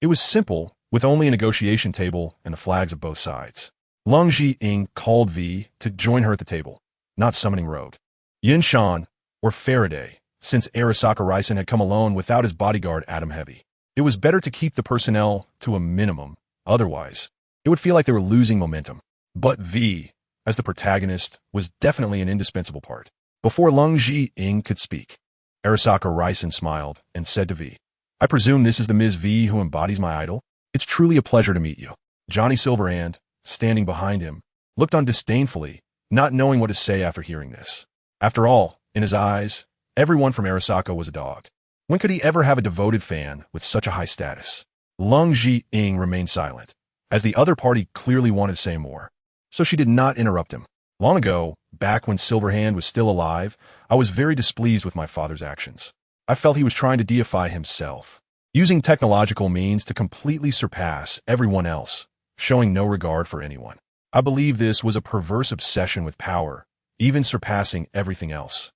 [SPEAKER 1] It was simple, with only a negotiation table and the flags of both sides. Leng called V to join her at the table, not summoning Rogue Yin Shan or Faraday, since Arasaka Raisen had come alone without his bodyguard Adam Heavy. It was better to keep the personnel to a minimum, otherwise, it would feel like they were losing momentum. But V, as the protagonist, was definitely an indispensable part. Before Leng could speak, Arasaka Raisen smiled and said to V, "I presume this is the Ms. V who embodies my idol? It's truly a pleasure to meet you." Johnny Silverhand, standing behind him, looked on disdainfully, not knowing what to say after hearing this. After all, in his eyes, everyone from Arasaka was a dog. When could he ever have a devoted fan with such a high status? Leng remained silent, as the other party clearly wanted to say more, so she did not interrupt him. Long ago, back when Silverhand was still alive, I was very displeased with my father's actions. I felt he was trying to deify himself, using technological means to completely surpass everyone else, showing no regard for anyone. I believe this was a perverse obsession with power, even surpassing everything else.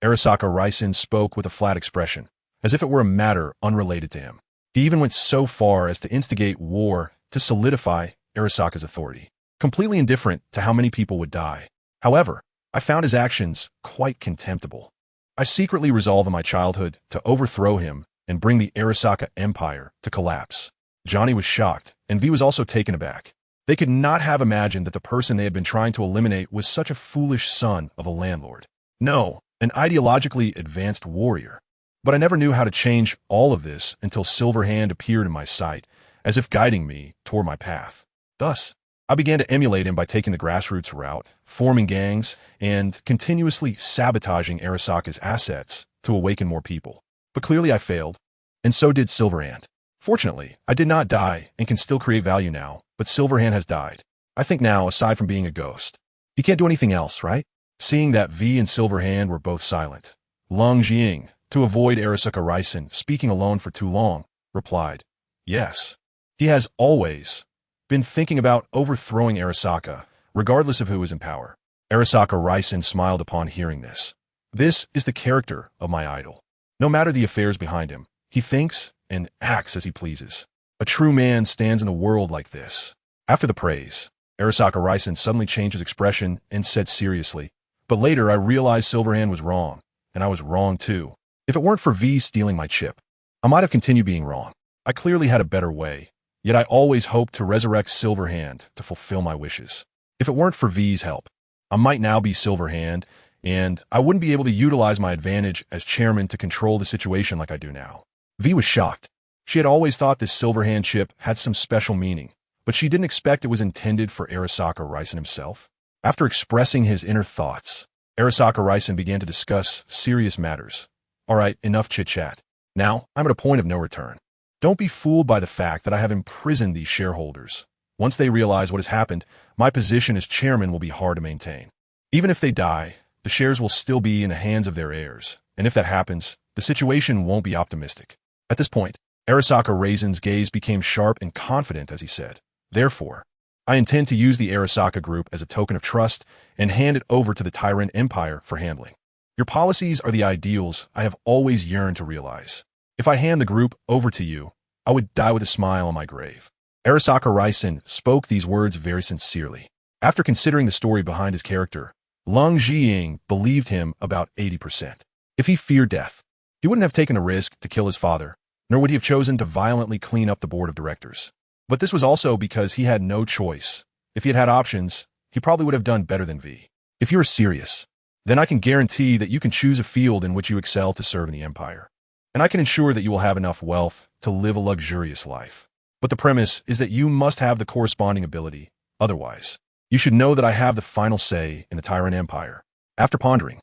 [SPEAKER 1] Arasaka Raisen spoke with a flat expression, as if it were a matter unrelated to him. He even went so far as to instigate war to solidify Arasaka's authority, completely indifferent to how many people would die. However, I found his actions quite contemptible. I secretly resolved in my childhood to overthrow him and bring the Arasaka Empire to collapse. Johnny was shocked, and V was also taken aback. They could not have imagined that the person they had been trying to eliminate was such a foolish son of a landlord. No, an ideologically advanced warrior. But I never knew how to change all of this until Silverhand appeared in my sight, as if guiding me toward my path. Thus, I began to emulate him by taking the grassroots route, forming gangs, and continuously sabotaging Arasaka's assets to awaken more people. But clearly I failed, and so did Silverhand. Fortunately, I did not die and can still create value now, but Silverhand has died. I think now, aside from being a ghost, he can't do anything else, right? Seeing that V and Silverhand were both silent, Leng Zhiying, to avoid Arasaka Raisen speaking alone for too long, replied, yes. He has always been thinking about overthrowing Arasaka, regardless of who is in power. Arasaka Raisen smiled upon hearing this. This is the character of my idol. No matter the affairs behind him, he thinks and acts as he pleases. A true man stands in the world like this. After the praise, Arasaka Raisen suddenly changed his expression and said seriously, but later I realized Silverhand was wrong, and I was wrong too. If it weren't for V stealing my chip, I might have continued being wrong. I clearly had a better way, yet I always hoped to resurrect Silverhand to fulfill my wishes. If it weren't for V's help, I might now be Silverhand, and I wouldn't be able to utilize my advantage as chairman to control the situation like I do now. V was shocked. She had always thought this Silverhand chip had some special meaning, but she didn't expect it was intended for Arasaka Raisen himself. After expressing his inner thoughts, Arasaka Raisen began to discuss serious matters. All right, enough chit-chat. Now, I'm at a point of no return. Don't be fooled by the fact that I have imprisoned these shareholders. Once they realize what has happened, my position as chairman will be hard to maintain. Even if they die, the shares will still be in the hands of their heirs, and if that happens, the situation won't be optimistic. At this point, Arasaka Raisen's gaze became sharp and confident as he said, therefore, I intend to use the Arasaka Group as a token of trust and hand it over to the Tyrant Empire for handling. Your policies are the ideals I have always yearned to realize. If I hand the group over to you, I would die with a smile on my grave. Arasaka Raisen spoke these words very sincerely. After considering the story behind his character, Leng Zhiying believed him about 80%. If he feared death, he wouldn't have taken the risk to kill his father, nor would he have chosen to violently clean up the board of directors. But this was also because he had no choice. If he had had options, he probably would have done better than V. If you are serious, then I can guarantee that you can choose a field in which you excel to serve in the Empire. And I can ensure that you will have enough wealth to live a luxurious life. But the premise is that you must have the corresponding ability. Otherwise, you should know that I have the final say in the Tyrant Empire. After pondering,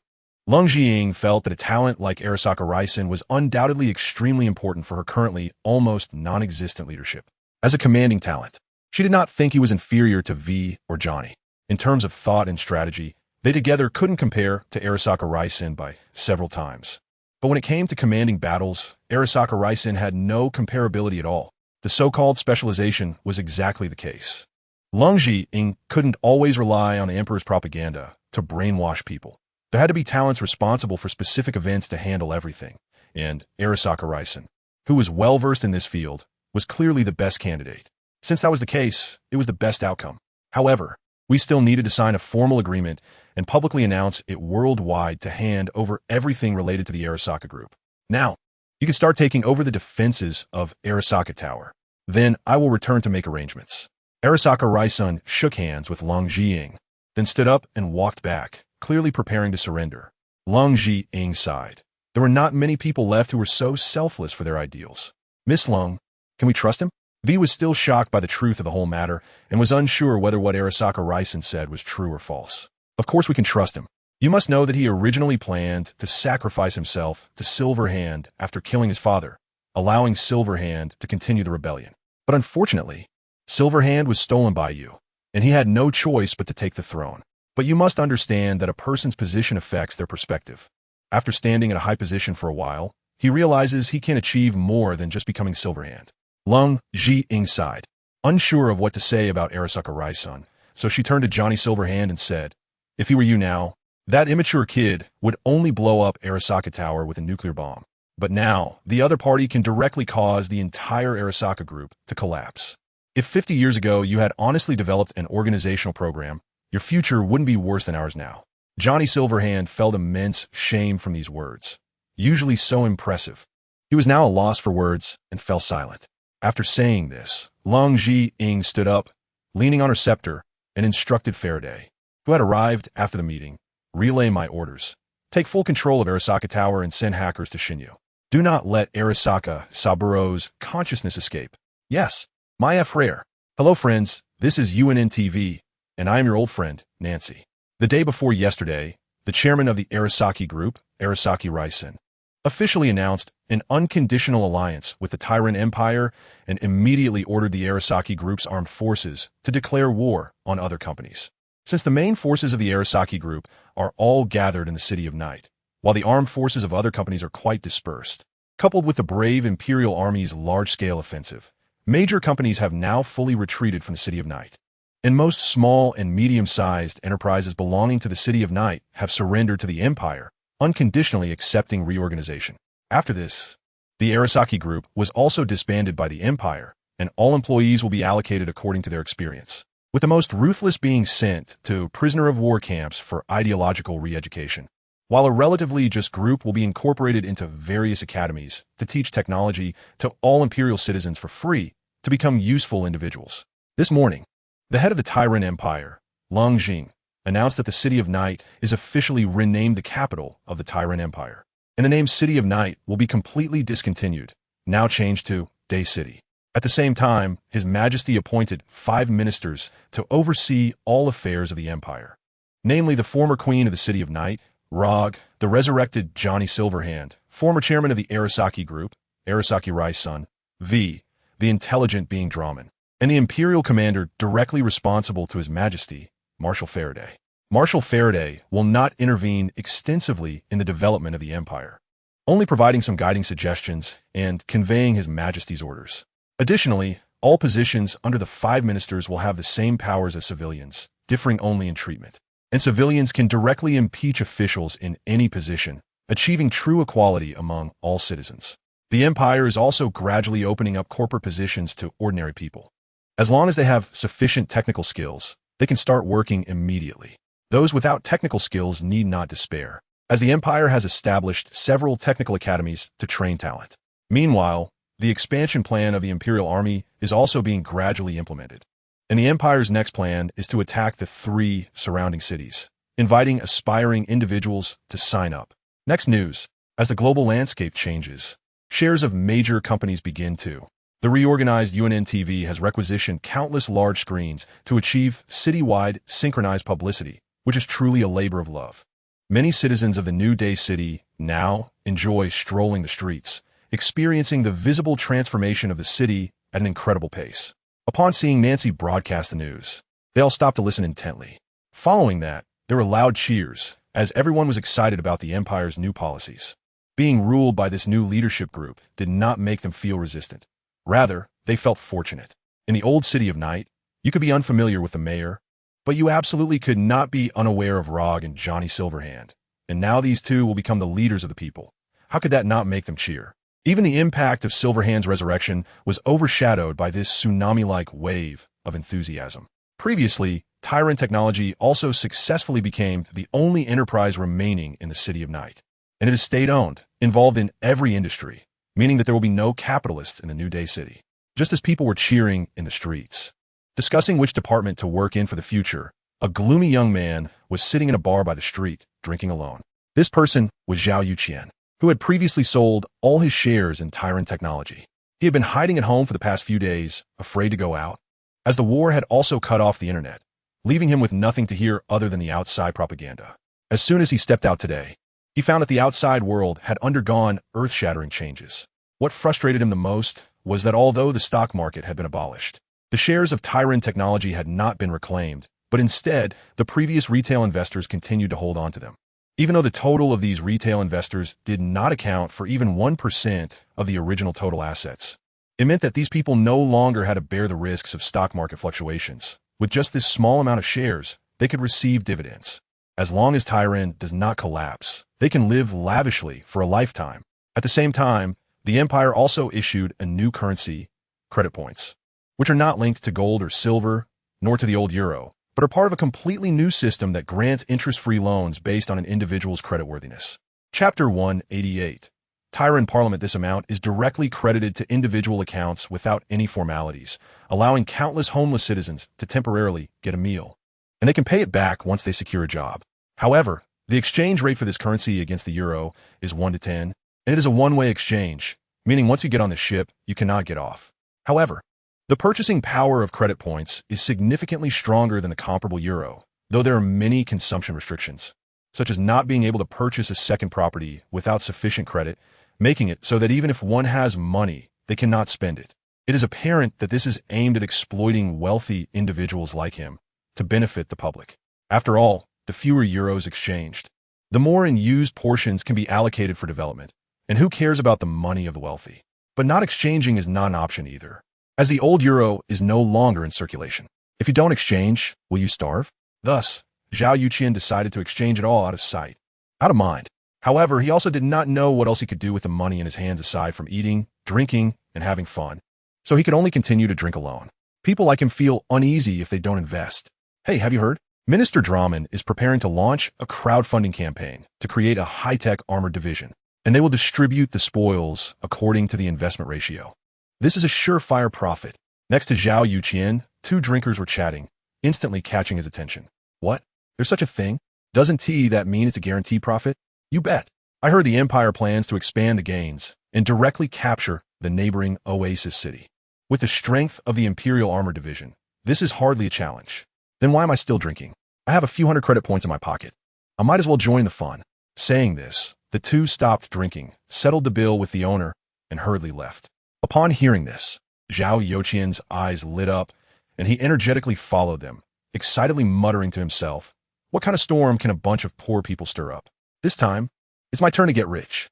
[SPEAKER 1] Leng Zhiying felt that a talent like Arasaka Raisen was undoubtedly extremely important for her currently almost non-existent leadership. As a commanding talent, she did not think he was inferior to V or Johnny. In terms of thought and strategy, they together couldn't compare to Arasaka Raisen by several times. But when it came to commanding battles, Arasaka Raisen had no comparability at all. The so-called specialization was exactly the case. Leng Zhiying couldn't always rely on the Emperor's propaganda to brainwash people. There had to be talents responsible for specific events to handle everything, and Arasaka Raisen, who was well-versed in this field, was clearly the best candidate. Since that was the case, it was the best outcome. However, we still needed to sign a formal agreement and publicly announce it worldwide to hand over everything related to the Arasaka Group. Now, you can start taking over the defenses of Arasaka Tower. Then I will return to make arrangements. Arasaka Raisen shook hands with Leng Zhiying, then stood up and walked back, clearly preparing to surrender. Leng Zhiying sighed. There were not many people left who were so selfless for their ideals. Miss Leng, can we trust him? V was still shocked by the truth of the whole matter and was unsure whether what Arasaka Raisen said was true or false. Of course we can trust him. You must know that he originally planned to sacrifice himself to Silverhand after killing his father, allowing Silverhand to continue the rebellion. But unfortunately, Silverhand was stolen by you, and he had no choice but to take the throne. But you must understand that a person's position affects their perspective. After standing at a high position for a while, he realizes he can achieve more than just becoming Silverhand. Leng Zhiying sighed, unsure of what to say about Arasaka Raisen, so she turned to Johnny Silverhand and said, if he were you now, that immature kid would only blow up Arasaka Tower with a nuclear bomb. But now, the other party can directly cause the entire Arasaka Group to collapse. If 50 years ago you had honestly developed an organizational program, your future wouldn't be worse than ours now. Johnny Silverhand felt immense shame from these words, usually so impressive. He was now at a loss for words and fell silent. After saying this, Leng Zhiying stood up, leaning on her scepter, and instructed Faraday, who had arrived after the meeting, relay my orders. Take full control of Arasaka Tower and send hackers to Shinyu. Do not let Arasaka Saburo's consciousness escape. Yes, Maiev rare. Hello friends, This is UNN and I am your old friend, Nancy. The day before yesterday, the chairman of the Arasaki Group, Arasaki Raisen, officially announced an unconditional alliance with the Tyrant Empire and immediately ordered the Arasaki Group's armed forces to declare war on other companies. Since the main forces of the Arasaki Group are all gathered in the City of Night, while the armed forces of other companies are quite dispersed, coupled with the brave Imperial Army's large-scale offensive, major companies have now fully retreated from the City of Night. And most small and medium-sized enterprises belonging to the City of Night have surrendered to the Empire, unconditionally accepting reorganization. After this, the Arasaki Group was also disbanded by the Empire, and all employees will be allocated according to their experience, with the most ruthless being sent to prisoner-of-war camps for ideological re-education, while a relatively just group will be incorporated into various academies to teach technology to all Imperial citizens for free to become useful individuals. This morning, the head of the Tyrant Empire, Leng, announced that the City of Night is officially renamed the capital of the Tyrant Empire, and the name City of Night will be completely discontinued, now changed to Day City. At the same time, His Majesty appointed 5 ministers to oversee all affairs of the Empire, namely the former Queen of the City of Night, Rog, the resurrected Johnny Silverhand, former chairman of the Arasaki Group, Arasaki Raisen, V, the intelligent being Draman, and the Imperial Commander directly responsible to His Majesty, Marshal Faraday. Marshal Faraday will not intervene extensively in the development of the Empire, only providing some guiding suggestions and conveying His Majesty's orders. Additionally, all positions under the 5 ministers will have the same powers as civilians, differing only in treatment. And civilians can directly impeach officials in any position, achieving true equality among all citizens. The Empire is also gradually opening up corporate positions to ordinary people. As long as they have sufficient technical skills, they can start working immediately. Those without technical skills need not despair, as the Empire has established several technical academies to train talent. Meanwhile, the expansion plan of the Imperial Army is also being gradually implemented. And the Empire's next plan is to attack the 3 surrounding cities, inviting aspiring individuals to sign up. Next news, as the global landscape changes, shares of major companies begin to. The reorganized UNN has requisitioned countless large screens to achieve citywide synchronized publicity, which is truly a labor of love. Many citizens of the New Day City now enjoy strolling the streets, experiencing the visible transformation of the city at an incredible pace. Upon seeing Nancy broadcast the news, they all stopped to listen intently. Following that, there were loud cheers, as everyone was excited about the Empire's new policies. Being ruled by this new leadership group did not make them feel resistant. Rather, they felt fortunate. In the old City of Night, you could be unfamiliar with the mayor, but you absolutely could not be unaware of Rog and Johnny Silverhand. And now these two will become the leaders of the people. How could that not make them cheer? Even the impact of Silverhand's resurrection was overshadowed by this tsunami-like wave of enthusiasm. Previously, Tyrant Technology also successfully became the only enterprise remaining in the City of Night. And it is state-owned, involved in every industry, meaning that there will be no capitalists in the New Day City. Just as people were cheering in the streets, discussing which department to work in for the future, a gloomy young man was sitting in a bar by the street, drinking alone. This person was Zhao Yuqian, who had previously sold all his shares in Tyrant Technology. He had been hiding at home for the past few days, afraid to go out, as the war had also cut off the internet, leaving him with nothing to hear other than the outside propaganda. As soon as he stepped out today, he found that the outside world had undergone earth-shattering changes. What frustrated him the most was that although the stock market had been abolished, the shares of Tyrant Technology had not been reclaimed, but instead, the previous retail investors continued to hold on to them. Even though the total of these retail investors did not account for even 1% of the original total assets, it meant that these people no longer had to bear the risks of stock market fluctuations. With just this small amount of shares, they could receive dividends. As long as Tyrant does not collapse, they can live lavishly for a lifetime. At the same time, the Empire also issued a new currency, credit points, which are not linked to gold or silver, nor to the old euro, but are part of a completely new system that grants interest-free loans based on an individual's creditworthiness. Chapter 188. Tyrant Parliament. This amount is directly credited to individual accounts without any formalities, allowing countless homeless citizens to temporarily get a meal. And they can pay it back once they secure a job. However, the exchange rate for this currency against the euro is 1 to 10, and it is a one-way exchange, meaning once you get on the ship, you cannot get off. However, The purchasing power of credit points is significantly stronger than the comparable euro, though there are many consumption restrictions, such as not being able to purchase a second property without sufficient credit, making it so that even if one has money, they cannot spend it. It is apparent that this is aimed at exploiting wealthy individuals like him to benefit the public. After all, the fewer euros exchanged, the more in used portions can be allocated for development. And who cares about the money of the wealthy? But not exchanging is not an option either, as the old euro is no longer in circulation. If you don't exchange, will you starve? Thus, Zhao Yuqian decided to exchange it all out of sight, out of mind. However, he also did not know what else he could do with the money in his hands aside from eating, drinking, and having fun. So he could only continue to drink alone. People like him feel uneasy if they don't invest. Hey, have you heard? Minister Draman is preparing to launch a crowdfunding campaign to create a high-tech armored division, and they will distribute the spoils according to the investment ratio. This is a surefire profit. Next to Zhao Yuqian, two drinkers were chatting, instantly catching his attention. What? There's such a thing? Doesn't that mean it's a guaranteed profit? You bet. I heard the Empire plans to expand the gains and directly capture the neighboring Oasis city. With the strength of the Imperial Armor Division, this is hardly a challenge. Then why am I still drinking? I have a few hundred credit points in my pocket. I might as well join the fun. Saying this, the two stopped drinking, settled the bill with the owner, and hurriedly left. Upon hearing this, Zhao Yuqian's eyes lit up, and he energetically followed them, excitedly muttering to himself, what kind of storm can a bunch of poor people stir up? This time, it's my turn to get rich.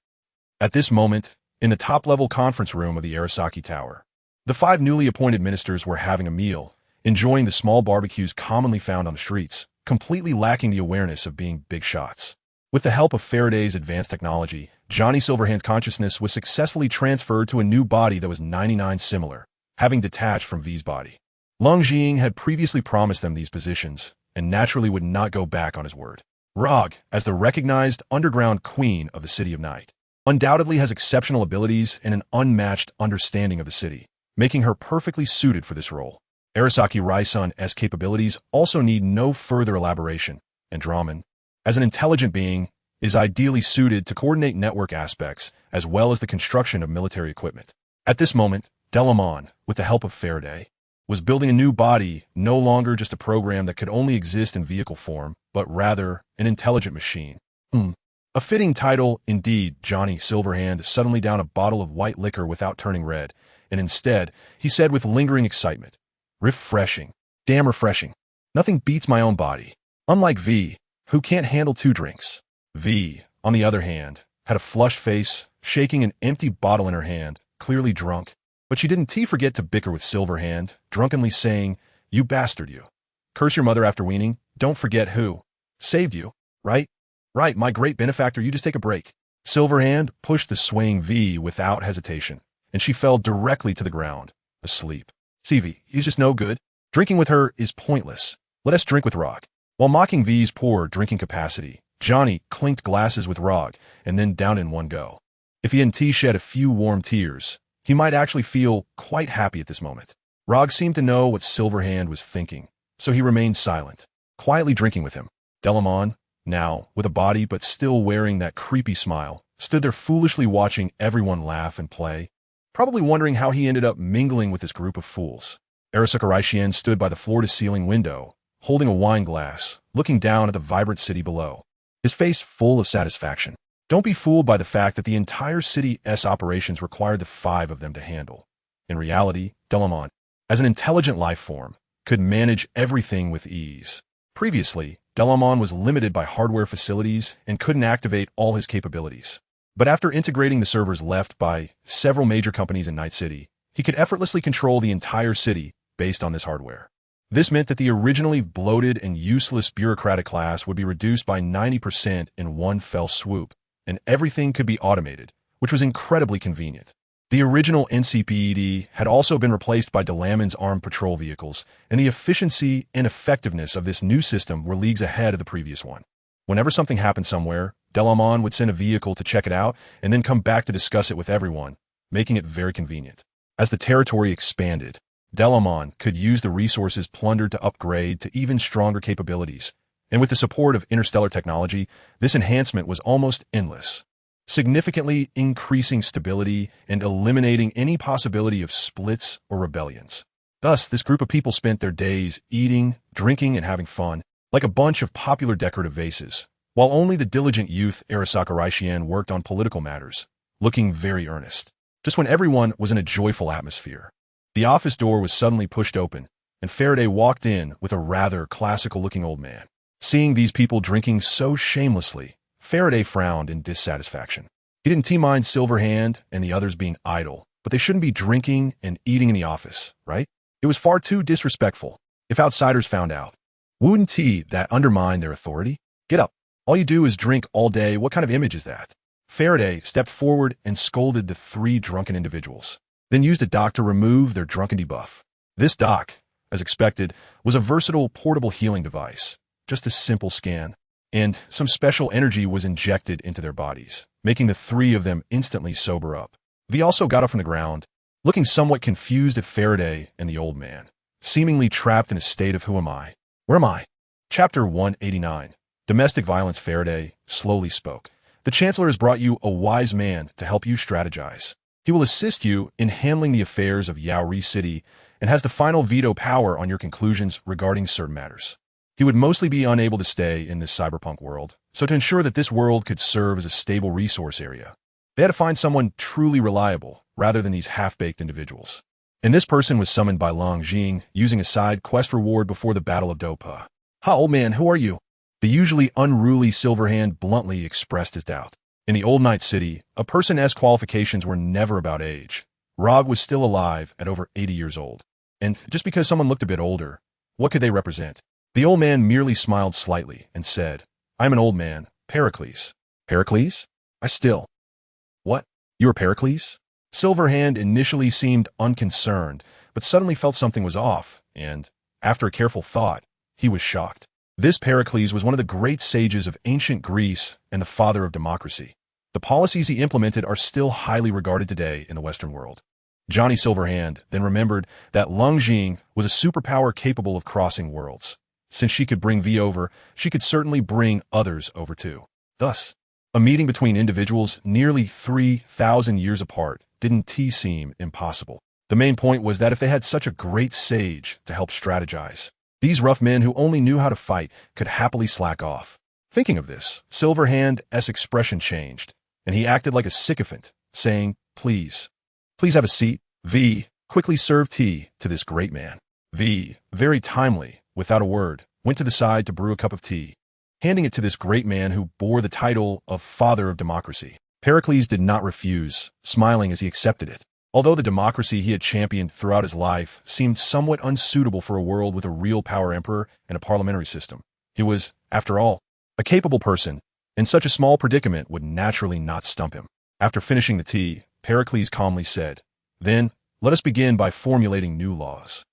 [SPEAKER 1] At this moment, in the top-level conference room of the Arasaki Tower, the 5 newly appointed ministers were having a meal, enjoying the small barbecues commonly found on the streets, completely lacking the awareness of being big shots. With the help of Faraday's advanced technology, Johnny Silverhand's consciousness was successfully transferred to a new body that was 99 similar, having detached from V's body. Leng Jiying had previously promised them these positions, and naturally would not go back on his word. Rog, as the recognized underground queen of the City of Night, undoubtedly has exceptional abilities and an unmatched understanding of the city, making her perfectly suited for this role. Arasaki Raisun's capabilities also need no further elaboration, and Draman, as an intelligent being, is ideally suited to coordinate network aspects as well as the construction of military equipment. At this moment, Delamon, with the help of Faraday, was building a new body, no longer just a program that could only exist in vehicle form, but rather an intelligent machine. A fitting title, indeed. Johnny Silverhand suddenly downed a bottle of white liquor without turning red, and instead, he said with lingering excitement, refreshing. Damn refreshing. Nothing beats my own body. Unlike V, who can't handle 2 drinks. V, on the other hand, had a flushed face, shaking an empty bottle in her hand, clearly drunk. But she didn't forget to bicker with Silverhand, drunkenly saying, you bastard you. Curse your mother after weaning, don't forget who saved you, right? Right, my great benefactor, you just take a break. Silverhand pushed the swaying V without hesitation, and she fell directly to the ground, asleep. See V, he's just no good. Drinking with her is pointless. Let us drink with Rog. While mocking V's poor drinking capacity, Johnny clinked glasses with Rog and then down in one go. If he hadn't shed a few warm tears, he might actually feel quite happy at this moment. Rog seemed to know what Silverhand was thinking, so he remained silent, quietly drinking with him. Delamon, now with a body but still wearing that creepy smile, stood there foolishly watching everyone laugh and play, probably wondering how he ended up mingling with this group of fools. Arasaka Raishian stood by the floor-to-ceiling window, holding a wine glass, looking down at the vibrant city below, his face full of satisfaction. Don't be fooled by the fact that the entire city's operations required the 5 of them to handle. In reality, Delamon, as an intelligent life form, could manage everything with ease. Previously, Delamon was limited by hardware facilities and couldn't activate all his capabilities. But after integrating the servers left by several major companies in Night City, he could effortlessly control the entire city based on this hardware. This meant that the originally bloated and useless bureaucratic class would be reduced by 90% in one fell swoop, and everything could be automated, which was incredibly convenient. The original NCPED had also been replaced by Delaman's armed patrol vehicles, and the efficiency and effectiveness of this new system were leagues ahead of the previous one. Whenever something happened somewhere, Delamon would send a vehicle to check it out and then come back to discuss it with everyone, making it very convenient. As the territory expanded, Delamon could use the resources plundered to upgrade to even stronger capabilities, and with the support of interstellar technology, this enhancement was almost endless, significantly increasing stability and eliminating any possibility of splits or rebellions. Thus, this group of people spent their days eating, drinking, and having fun, like a bunch of popular decorative vases, while only the diligent youth Arasaka Raishian worked on political matters, looking very earnest. Just when everyone was in a joyful atmosphere, the office door was suddenly pushed open, and Faraday walked in with a rather classical-looking old man. Seeing these people drinking so shamelessly, Faraday frowned in dissatisfaction. He didn't mind Silverhand and the others being idle, but they shouldn't be drinking and eating in the office, right? It was far too disrespectful if outsiders found out. Wouldn't that undermine their authority? Get up. All you do is drink all day. What kind of image is that? Faraday stepped forward and scolded the three drunken individuals, then used a dock to remove their drunken debuff. This dock, as expected, was a versatile portable healing device, just a simple scan, and some special energy was injected into their bodies, making the three of them instantly sober up. V also got up from the ground, looking somewhat confused at Faraday and the old man, seemingly trapped in a state of who am I? Where am I? Chapter 189. Domestic Violence. Faraday slowly spoke. The Chancellor has brought you a wise man to help you strategize. He will assist you in handling the affairs of Yaori City and has the final veto power on your conclusions regarding certain matters. He would mostly be unable to stay in this cyberpunk world, so to ensure that this world could serve as a stable resource area, they had to find someone truly reliable rather than these half-baked individuals. And this person was summoned by Leng using a side quest reward before the Battle of Dopa. Ha, old man, who are you? The usually unruly Silverhand bluntly expressed his doubt. In the old Night City, a person's qualifications were never about age. Rog was still alive at over 80 years old. And just because someone looked a bit older, what could they represent? The old man merely smiled slightly and said, I'm an old man, Pericles. Pericles? What? You're Pericles? Silverhand initially seemed unconcerned, but suddenly felt something was off, and, after a careful thought, he was shocked. This Pericles was one of the great sages of ancient Greece and the father of democracy. The policies he implemented are still highly regarded today in the Western world. Johnny Silverhand then remembered that Leng was a superpower capable of crossing worlds. Since she could bring V over, she could certainly bring others over too. Thus, a meeting between individuals nearly 3,000 years apart didn't seem impossible. The main point was that if they had such a great sage to help strategize, these rough men who only knew how to fight could happily slack off. Thinking of this, Silverhand's expression changed, and he acted like a sycophant, saying, Please have a seat. V quickly served tea to this great man. V, very timely, without a word, went to the side to brew a cup of tea, handing it to this great man who bore the title of Father of Democracy. Pericles did not refuse, smiling as he accepted it. Although the democracy he had championed throughout his life seemed somewhat unsuitable for a world with a real power emperor and a parliamentary system, he was, after all, a capable person, and such a small predicament would naturally not stump him. After finishing the tea, Pericles calmly said, Then, let us begin by formulating new laws.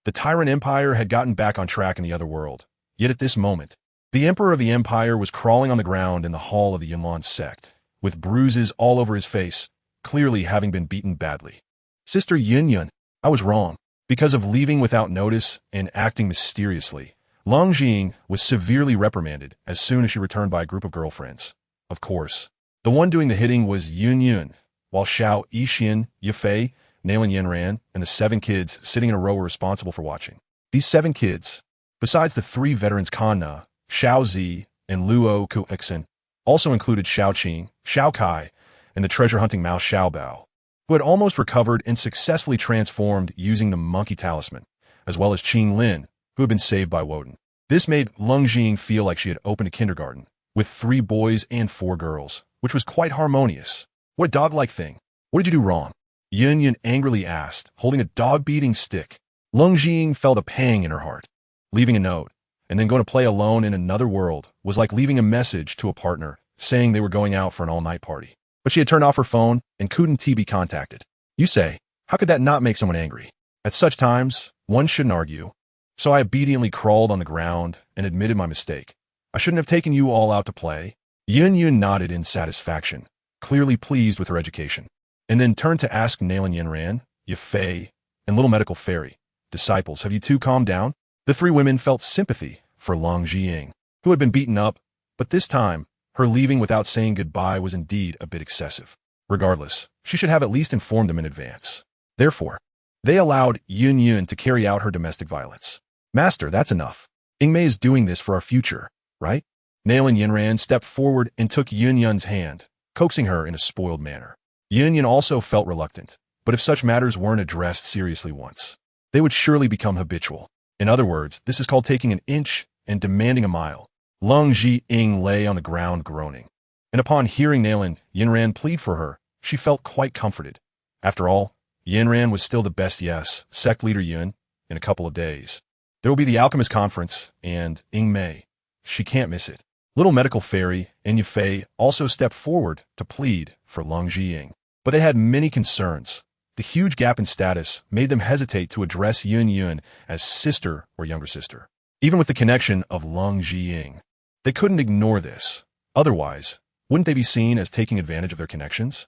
[SPEAKER 1] The Tyrant Empire had gotten back on track in the other world, yet at this moment, the Emperor of the Empire was crawling on the ground in the hall of the Yunlan sect, with bruises all over his face, clearly having been beaten badly. Sister Yunyun, I was wrong. Because of leaving without notice and acting mysteriously, Leng was severely reprimanded as soon as she returned by a group of girlfriends. Of course, the one doing the hitting was Yunyun, while Xiao Yixian, Yafei, Nailan Yenran, and the 7 kids sitting in a row were responsible for watching. These 7 kids, besides the 3 veterans Kanna, Xiao Zi, and Luo Kuixin, also included Xiao Qing, Xiao Kai, and the treasure-hunting mouse Xiao Bao, who had almost recovered and successfully transformed using the monkey talisman, as well as Qing Lin, who had been saved by Woden. This made Leng feel like she had opened a kindergarten, with 3 boys and 4 girls, which was quite harmonious. What a dog-like thing. What did you do wrong? Yunyun angrily asked, holding a dog-beating stick. Leng felt a pang in her heart. Leaving a note, and then going to play alone in another world, was like leaving a message to a partner, saying they were going out for an all-night party. But she had turned off her phone and couldn't be contacted. You say, how could that not make someone angry? At such times, one shouldn't argue. So I obediently crawled on the ground and admitted my mistake. I shouldn't have taken you all out to play. Yunyun nodded in satisfaction, clearly pleased with her education, and then turned to ask Nailan Yenran, Yafei, and Little Medical Fairy, Disciples, have you 2 calmed down? The 3 women felt sympathy for Leng, who had been beaten up, but this time, her leaving without saying goodbye was indeed a bit excessive. Regardless, she should have at least informed them in advance. Therefore, They allowed Yun Yun to carry out her domestic violence. Master, that's enough. Yingmei is doing this for our future, right? Nail and Yinran stepped forward and took Yun Yun's hand, coaxing her in a spoiled manner. Yun Yun also felt reluctant, but if such matters weren't addressed seriously once, they would surely become habitual. In other words, this is called taking an inch and demanding a mile. Leng Zhiying lay on the ground groaning, and upon hearing Nail and Yinran plead for her, she felt quite comforted. After all, Yinran was still the best yes, sect leader Yun, in a couple of days. There will be the Alchemist Conference, and Yingmei. She can't miss it. Little medical fairy and Yufei also stepped forward to plead for Leng Zhiying. But they had many concerns. The huge gap in status made them hesitate to address Yun Yun as sister or younger sister. Even with the connection of Leng Zhiying, they couldn't ignore this. Otherwise, wouldn't they be seen as taking advantage of their connections?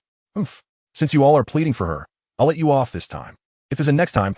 [SPEAKER 1] Since you all are pleading for her, I'll let you off this time. If there's a next time,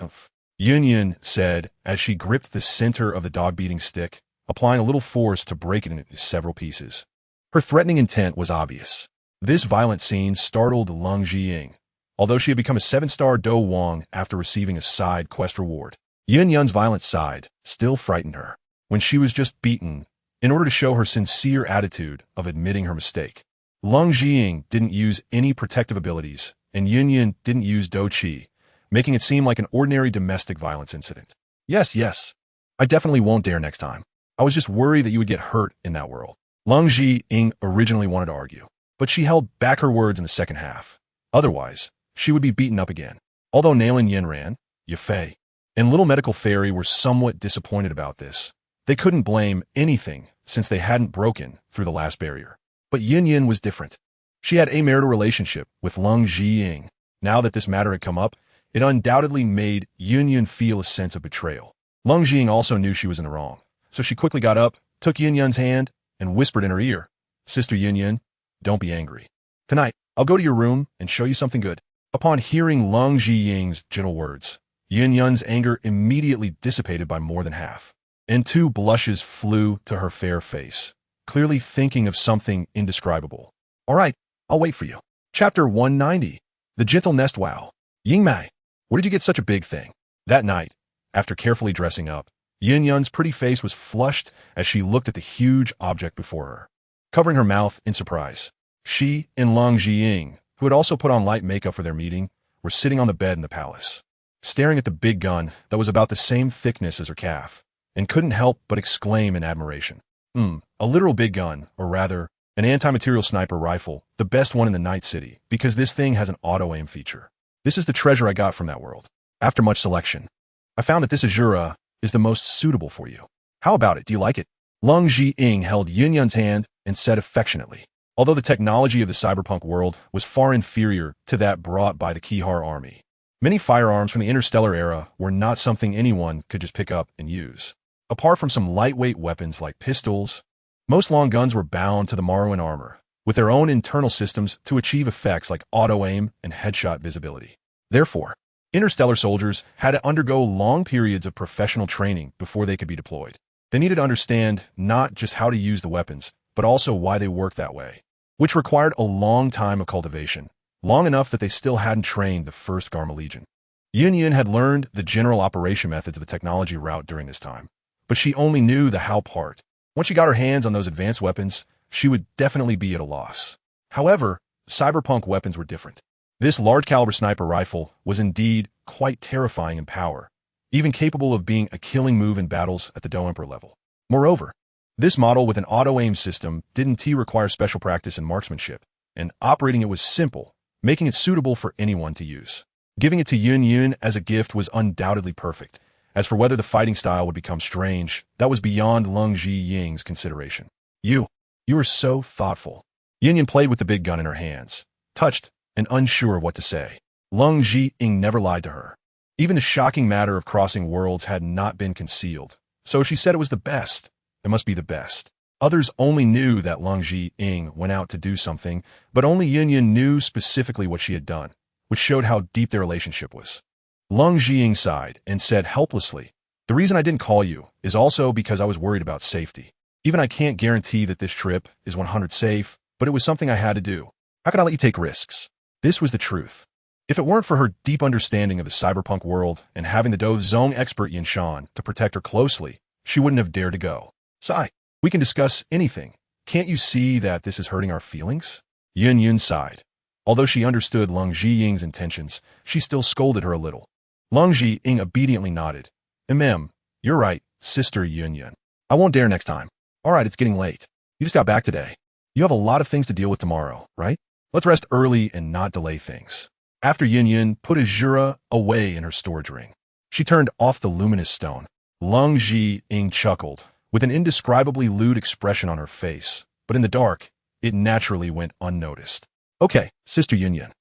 [SPEAKER 1] Yun Yun said as she gripped the center of the dog-beating stick, applying a little force to break it into several pieces. Her threatening intent was obvious. This violent scene startled Leng Zhiying, although she had become a 7-star Do Wang after receiving a side quest reward. Yun Yun's violent side still frightened her when she was just beaten in order to show her sincere attitude of admitting her mistake. Leng Zhiying didn't use any protective abilities, and Yun Yun didn't use Do Qi, making it seem like an ordinary domestic violence incident. Yes, I definitely won't dare next time. I was just worried that you would get hurt in that world. Leng Zhiying originally wanted to argue, but she held back her words in the second half. Otherwise, she would be beaten up again. Although Nail and Yinran, Yufei, and Little Medical Fairy were somewhat disappointed about this, they couldn't blame anything since they hadn't broken through the last barrier. But Yun Yun was different. She had a marital relationship with Leng Zhiying. Now that this matter had come up, it undoubtedly made Yun Yun feel a sense of betrayal. Leng Zhiying also knew she was in the wrong, so she quickly got up, took Yun Yun's hand, and whispered in her ear, "Sister Yun Yun, don't be angry. Tonight, I'll go to your room and show you something good." Upon hearing Leng Zhiying's gentle words, Yun Yun's anger immediately dissipated by more than half, and 2 blushes flew to her fair face, clearly thinking of something indescribable. "All right, I'll wait for you." Chapter 190. The Gentle Nest Wow. Yingmei, where did you get such a big thing? That night, after carefully dressing up, Yun Yun's pretty face was flushed as she looked at the huge object before her. Covering her mouth in surprise, she and Leng Zhiying, who had also put on light makeup for their meeting, were sitting on the bed in the palace, staring at the big gun that was about the same thickness as her calf, and couldn't help but exclaim in admiration. A literal big gun, or rather, an anti-material sniper rifle, the best one in the Night City, because this thing has an auto-aim feature. This is the treasure I got from that world. After much selection, I found that this Azura is the most suitable for you. How about it? Do you like it? Leng Zhiying held Yun Yun's hand and said affectionately. Although the technology of the cyberpunk world was far inferior to that brought by the Kihar army, many firearms from the interstellar era were not something anyone could just pick up and use. Apart from some lightweight weapons like pistols, most long guns were bound to the Morrowind armor, with their own internal systems to achieve effects like auto-aim and headshot visibility. Therefore, interstellar soldiers had to undergo long periods of professional training before they could be deployed. They needed to understand not just how to use the weapons, but also why they work that way, which required a long time of cultivation, long enough that they still hadn't trained the first Garma Legion. Yun Yun had learned the general operation methods of the technology route during this time, but she only knew the how part. Once she got her hands on those advanced weapons, she would definitely be at a loss. However, cyberpunk weapons were different. This large-caliber sniper rifle was indeed quite terrifying in power, even capable of being a killing move in battles at the Do Emperor level. Moreover, this model with an auto-aim system didn't require special practice in marksmanship, and operating it was simple, making it suitable for anyone to use. Giving it to Yun Yun as a gift was undoubtedly perfect. As for whether the fighting style would become strange, that was beyond Leng Zhiying's consideration. You are so thoughtful. Yun Yun played with the big gun in her hands, touched and unsure of what to say. Leng Zhiying never lied to her. Even the shocking matter of crossing worlds had not been concealed, so she said it was the best. It must be the best. Others only knew that Leng Zhiying went out to do something, but only Yun Yun knew specifically what she had done, which showed how deep their relationship was. Leng Zhiying sighed and said helplessly, "The reason I didn't call you is also because I was worried about safety. Even I can't guarantee that this trip is 100 safe, but it was something I had to do. How could I let you take risks?" This was the truth. If it weren't for her deep understanding of the cyberpunk world and having the Do Zong expert Yin Shan to protect her closely, she wouldn't have dared to go. Sigh. We can discuss anything. Can't you see that this is hurting our feelings? Yun Yun sighed. Although she understood Leng Zhiying's intentions, she still scolded her a little. Leng Zhiying obediently nodded. You're right, Sister Yun Yun. I won't dare next time. All right, it's getting late. You just got back today. You have a lot of things to deal with tomorrow, right? Let's rest early and not delay things. After Yun Yun put his Jura away in her storage ring, she turned off the luminous stone. Leng Zhiying chuckled, with an indescribably lewd expression on her face, but in the dark, it naturally went unnoticed. Okay, Sister Yun Yun.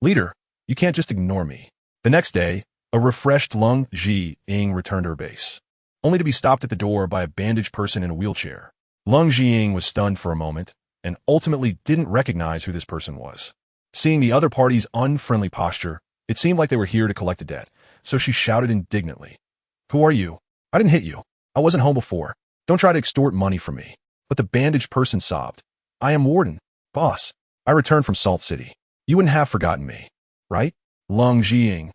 [SPEAKER 1] Leader, you can't just ignore me. The next day, a refreshed Leng Zhiying returned to her base, only to be stopped at the door by a bandaged person in a wheelchair. Leng Zhiying was stunned for a moment, and ultimately didn't recognize who this person was. Seeing the other party's unfriendly posture, it seemed like they were here to collect a debt, so she shouted indignantly. Who are you? I didn't hit you. I wasn't home before. Don't try to extort money from me. But the bandaged person sobbed. I am Warden. Boss. I returned from Salt City. You wouldn't have forgotten me, right? Leng Zhiying,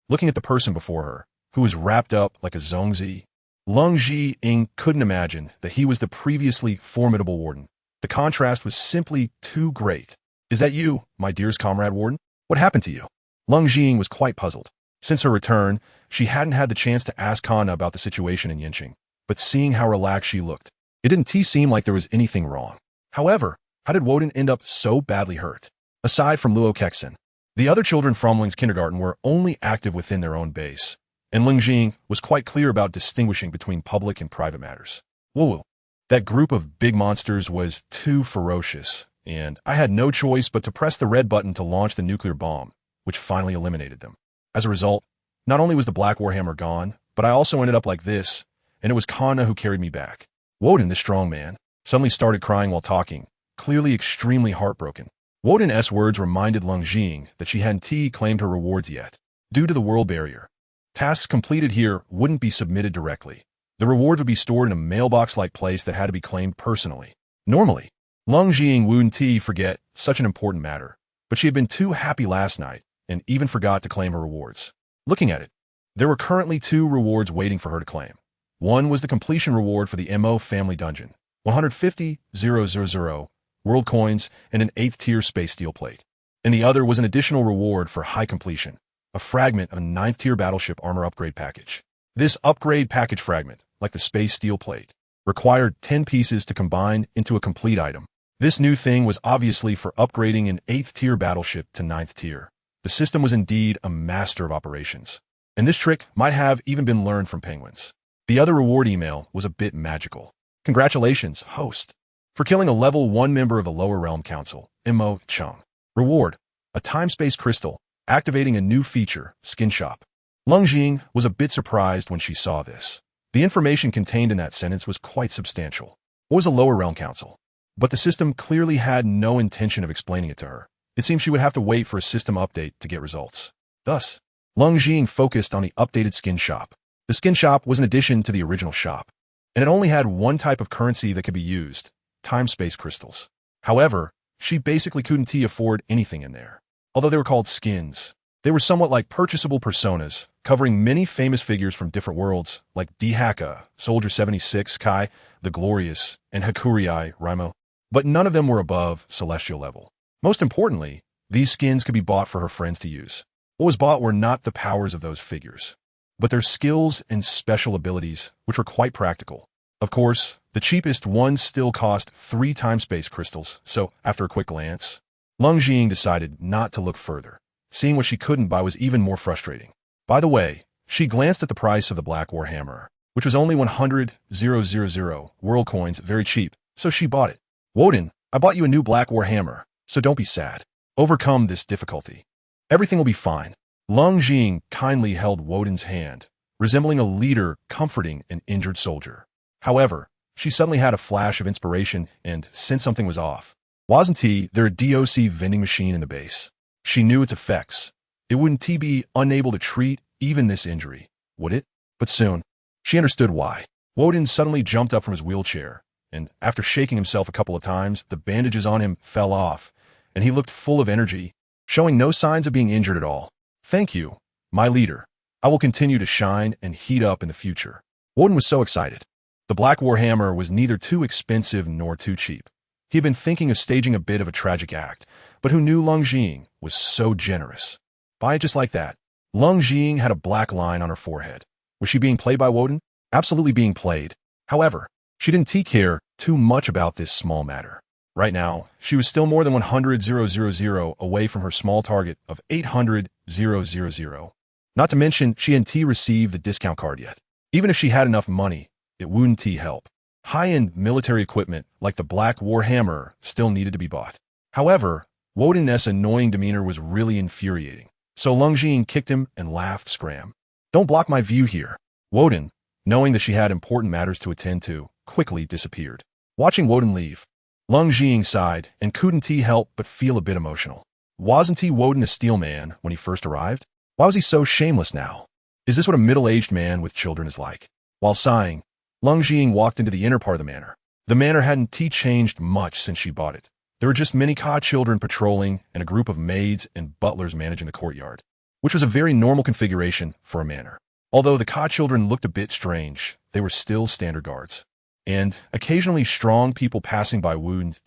[SPEAKER 1] looking at the person before her, who was wrapped up like a zongzi. Leng Zhiying couldn't imagine that he was the previously formidable Warden. The contrast was simply too great. Is that you, my dearest comrade Warden? What happened to you? Leng Zhiying was quite puzzled. Since her return, she hadn't had the chance to ask Kana about the situation in Yinqing, but seeing how relaxed she looked, it didn't seem like there was anything wrong. However, how did Woden end up so badly hurt? Aside from Luo Kexin, the other children from Ling's kindergarten were only active within their own base, and Leng Zhiying was quite clear about distinguishing between public and private matters. Whoa, that group of big monsters was too ferocious, and I had no choice but to press the red button to launch the nuclear bomb, which finally eliminated them. As a result, not only was the Black Warhammer gone, but I also ended up like this, and it was Kana who carried me back. Woden, the strong man, suddenly started crying while talking, clearly extremely heartbroken. Woden's words reminded Leng Zhiying that she hadn't claimed her rewards yet. Due to the world barrier, tasks completed here wouldn't be submitted directly. The reward would be stored in a mailbox-like place that had to be claimed personally. Normally, Leng Zhiying wouldn't forget such an important matter, but she had been too happy last night and even forgot to claim her rewards. Looking at it, there were currently 2 rewards waiting for her to claim. One was the completion reward for the MO Family Dungeon, 150,000 world coins and an 8th tier space steel plate. And the other was an additional reward for high completion, a fragment of a 9th tier battleship armor upgrade package. This upgrade package fragment, like the space steel plate, required 10 pieces to combine into a complete item. This new thing was obviously for upgrading an 8th tier battleship to 9th tier. The system was indeed a master of operations, and this trick might have even been learned from penguins. The other reward email was a bit magical. Congratulations, host, for killing a level 1 member of the Lower Realm Council, Mo Chung. Reward, a time-space crystal, activating a new feature, Skin Shop. Leng Zhiying was a bit surprised when she saw this. The information contained in that sentence was quite substantial. What was a Lower Realm Council? But the system clearly had no intention of explaining it to her. It seemed she would have to wait for a system update to get results. Thus, Leng Zhiying focused on the updated Skin Shop. The Skin Shop was an addition to the original shop, and it only had one type of currency that could be used, time-space crystals. However, she basically couldn't afford anything in there. Although they were called skins, they were somewhat like purchasable personas, covering many famous figures from different worlds, like Dhaka, Soldier 76, Kai, the Glorious, and Hakurai, Raimo. But none of them were above celestial level. Most importantly, these skins could be bought for her friends to use. What was bought were not the powers of those figures, but their skills and special abilities, which were quite practical. Of course, the cheapest ones still cost 3 time-space crystals, so after a quick glance, Leng Zhiying decided not to look further. Seeing what she couldn't buy was even more frustrating. By the way, she glanced at the price of the Black Warhammer, which was only 100,000 world coins, very cheap, so she bought it. Woden, I bought you a new Black Warhammer, so don't be sad. Overcome this difficulty. Everything will be fine. Leng Zhiying kindly held Woden's hand, resembling a leader comforting an injured soldier. However, she suddenly had a flash of inspiration and sensed something was off. Wasn't there a DOC vending machine in the base? She knew its effects. It wouldn't be unable to treat even this injury, would it? But soon, she understood why. Woden suddenly jumped up from his wheelchair, and after shaking himself a couple of times, the bandages on him fell off, and he looked full of energy showing no signs of being injured at all. Thank you, my leader. I will continue to shine and heat up in the future. Woden was so excited. The black warhammer was neither too expensive nor too cheap. He had been thinking of staging a bit of a tragic act, but who knew Leng Jiying was so generous? Buy it just like that. Leng Jiying had a black line on her forehead. Was she being played by Woden? Absolutely being played. However, she didn't care too much about this small matter. Right now, she was still more than 100,000 away from her small target of 800,000. Not to mention, she hadn't received the discount card yet. Even if she had enough money, it wouldn't help. High-end military equipment like the Black Warhammer still needed to be bought. However, Woden's annoying demeanor was really infuriating, so Leng Jiying kicked him and laughed scram. Don't block my view here. Woden, knowing that she had important matters to attend to, quickly disappeared. Watching Woden leave, Leng Jiying sighed and couldn't help but feel a bit emotional. Wasn't Woden a steel man when he first arrived? Why was he so shameless now? Is this what a middle-aged man with children is like? While sighing, Leng Jiying walked into the inner part of the manor. The manor hadn't changed much since she bought it. There were just many children patrolling and a group of maids and butlers managing the courtyard, which was a very normal configuration for a manor. Although the children looked a bit strange, they were still standard guards. And occasionally strong people passing by wouldn't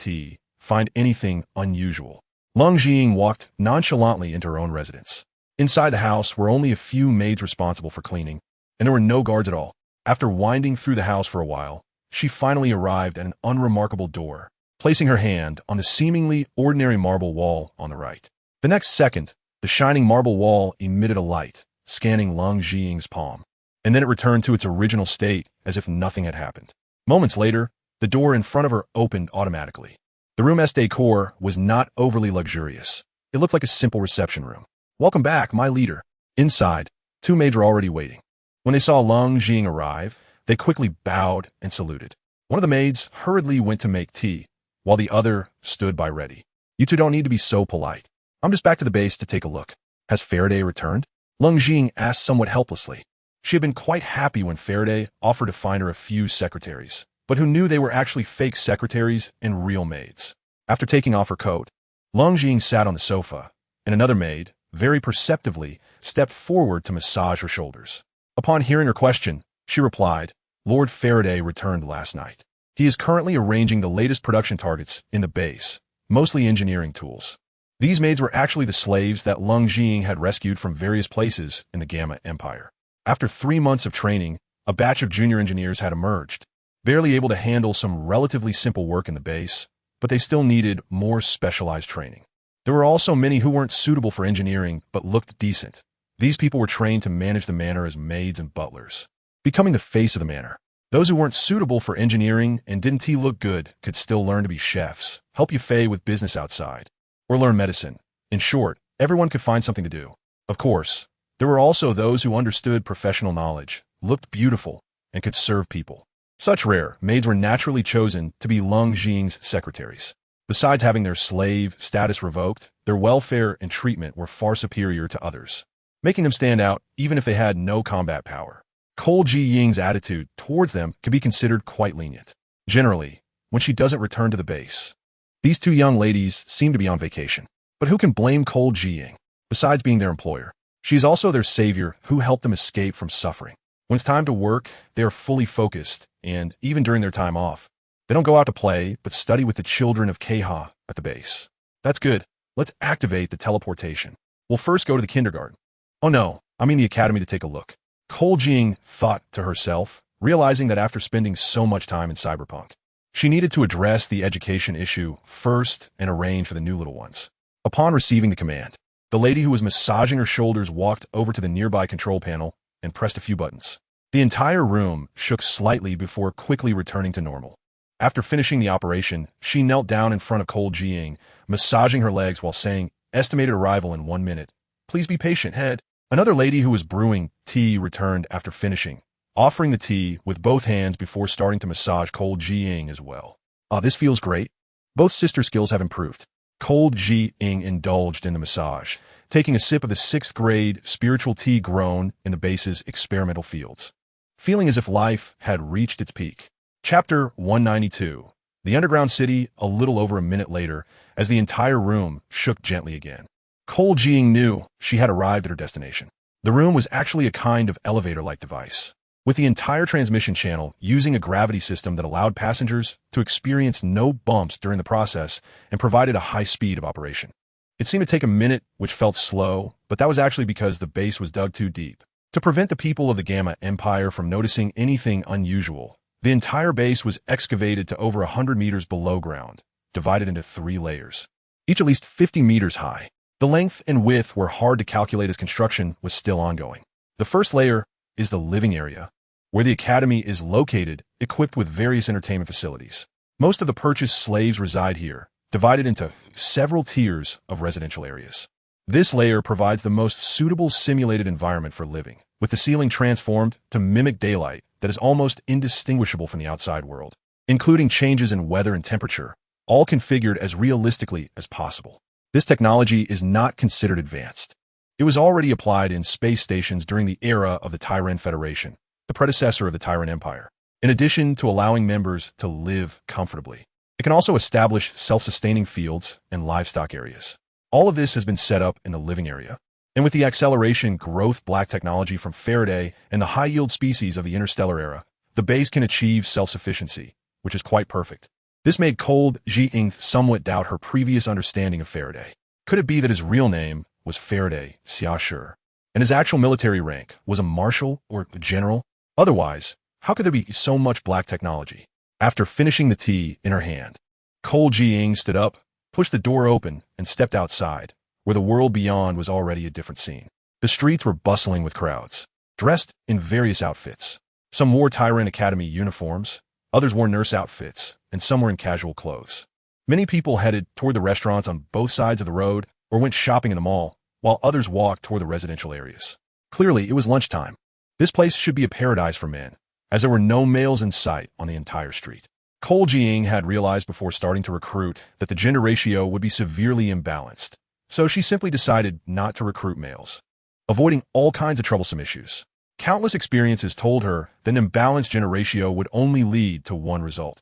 [SPEAKER 1] find anything unusual. Leng Jiying walked nonchalantly into her own residence. Inside the house were only a few maids responsible for cleaning, and there were no guards at all. After winding through the house for a while, she finally arrived at an unremarkable door, placing her hand on the seemingly ordinary marble wall on the right. The next second, the shining marble wall emitted a light, scanning Leng Jiying's palm, and then it returned to its original state as if nothing had happened. Moments later, the door in front of her opened automatically. The room's decor was not overly luxurious. It looked like a simple reception room. Welcome back, my leader. Inside, two maids were already waiting. When they saw Leng Jiying arrive, they quickly bowed and saluted. One of the maids hurriedly went to make tea, while the other stood by ready. You two don't need to be so polite. I'm just back to the base to take a look. Has Faraday returned? Leng Jiying asked somewhat helplessly. She had been quite happy when Faraday offered to find her a few secretaries, but who knew they were actually fake secretaries and real maids. After taking off her coat, Leng Jiying sat on the sofa, and another maid, very perceptively, stepped forward to massage her shoulders. Upon hearing her question, she replied, Lord Faraday returned last night. He is currently arranging the latest production targets in the base, mostly engineering tools. These maids were actually the slaves that Leng Jiying had rescued from various places in the Gamma Empire. After 3 months of training, a batch of junior engineers had emerged, barely able to handle some relatively simple work in the base, but they still needed more specialized training. There were also many who weren't suitable for engineering but looked decent. These people were trained to manage the manor as maids and butlers, becoming the face of the manor. Those who weren't suitable for engineering and didn't look good could still learn to be chefs, help Yufei with business outside, or learn medicine. In short, everyone could find something to do. Of course, there were also those who understood professional knowledge, looked beautiful, and could serve people. Such rare maids were naturally chosen to be Leng Jiying's secretaries. Besides having their slave status revoked, their welfare and treatment were far superior to others, making them stand out even if they had no combat power. ZhiyingBlasts' attitude towards them could be considered quite lenient. Generally, when she doesn't return to the base, these two young ladies seem to be on vacation. But who can blame ZhiyingBlasts? Besides being their employer, she is also their savior who helped them escape from suffering. When it's time to work, they are fully focused, and even during their time off, they don't go out to play, but study with the children of Keha at the base. That's good. Let's activate the teleportation. We'll first go to the kindergarten. Oh no, I mean the academy to take a look. Jiying thought to herself, realizing that after spending so much time in Cyberpunk, she needed to address the education issue first and arrange for the new little ones. Upon receiving the command, the lady who was massaging her shoulders walked over to the nearby control panel and pressed a few buttons. The entire room shook slightly before quickly returning to normal. After finishing the operation, she knelt down in front of Jiying, massaging her legs while saying, estimated arrival in 1 minute. Please be patient, head. Another lady who was brewing tea returned after finishing, offering the tea with both hands before starting to massage Jiying as well. This feels great. Both sister skills have improved. Jiying indulged in the massage, taking a sip of the 6th grade spiritual tea grown in the base's experimental fields, feeling as if life had reached its peak. Chapter 192. The underground city a little over a minute later, as the entire room shook gently again. Jiying knew she had arrived at her destination. The room was actually a kind of elevator-like device, with the entire transmission channel using a gravity system that allowed passengers to experience no bumps during the process and provided a high speed of operation. It seemed to take a minute, which felt slow, but that was actually because the base was dug too deep. To prevent the people of the Gamma Empire from noticing anything unusual, the entire base was excavated to over 100 meters below ground, divided into 3 layers, each at least 50 meters high. The length and width were hard to calculate as construction was still ongoing. The first layer is the living area, where the academy is located, equipped with various entertainment facilities. Most of the purchased slaves reside here, divided into several tiers of residential areas. This layer provides the most suitable simulated environment for living, with the ceiling transformed to mimic daylight that is almost indistinguishable from the outside world, including changes in weather and temperature, all configured as realistically as possible. This technology is not considered advanced. It was already applied in space stations during the era of the Tyran Federation, the predecessor of the Tyran Empire. In addition to allowing members to live comfortably, it can also establish self-sustaining fields and livestock areas. All of this has been set up in the living area, and with the acceleration growth black technology from Faraday and the high-yield species of the interstellar era, the base can achieve self-sufficiency, which is quite perfect. This made Zhiying somewhat doubt her previous understanding of Faraday. Could it be that his real name was Faraday Xiaoshi, and his actual military rank was a marshal or a general? Otherwise, how could there be so much black technology? After finishing the tea in her hand, Zhiying stood up, pushed the door open, and stepped outside, where the world beyond was already a different scene. The streets were bustling with crowds, dressed in various outfits. Some wore Tyran Academy uniforms, others wore nurse outfits, and some were in casual clothes. Many people headed toward the restaurants on both sides of the road or went shopping in the mall, while others walked toward the residential areas. Clearly, it was lunchtime. This place should be a paradise for men, as there were no males in sight on the entire street. Jiying had realized before starting to recruit that the gender ratio would be severely imbalanced, so she simply decided not to recruit males, avoiding all kinds of troublesome issues. Countless experiences told her that an imbalanced gender ratio would only lead to one result: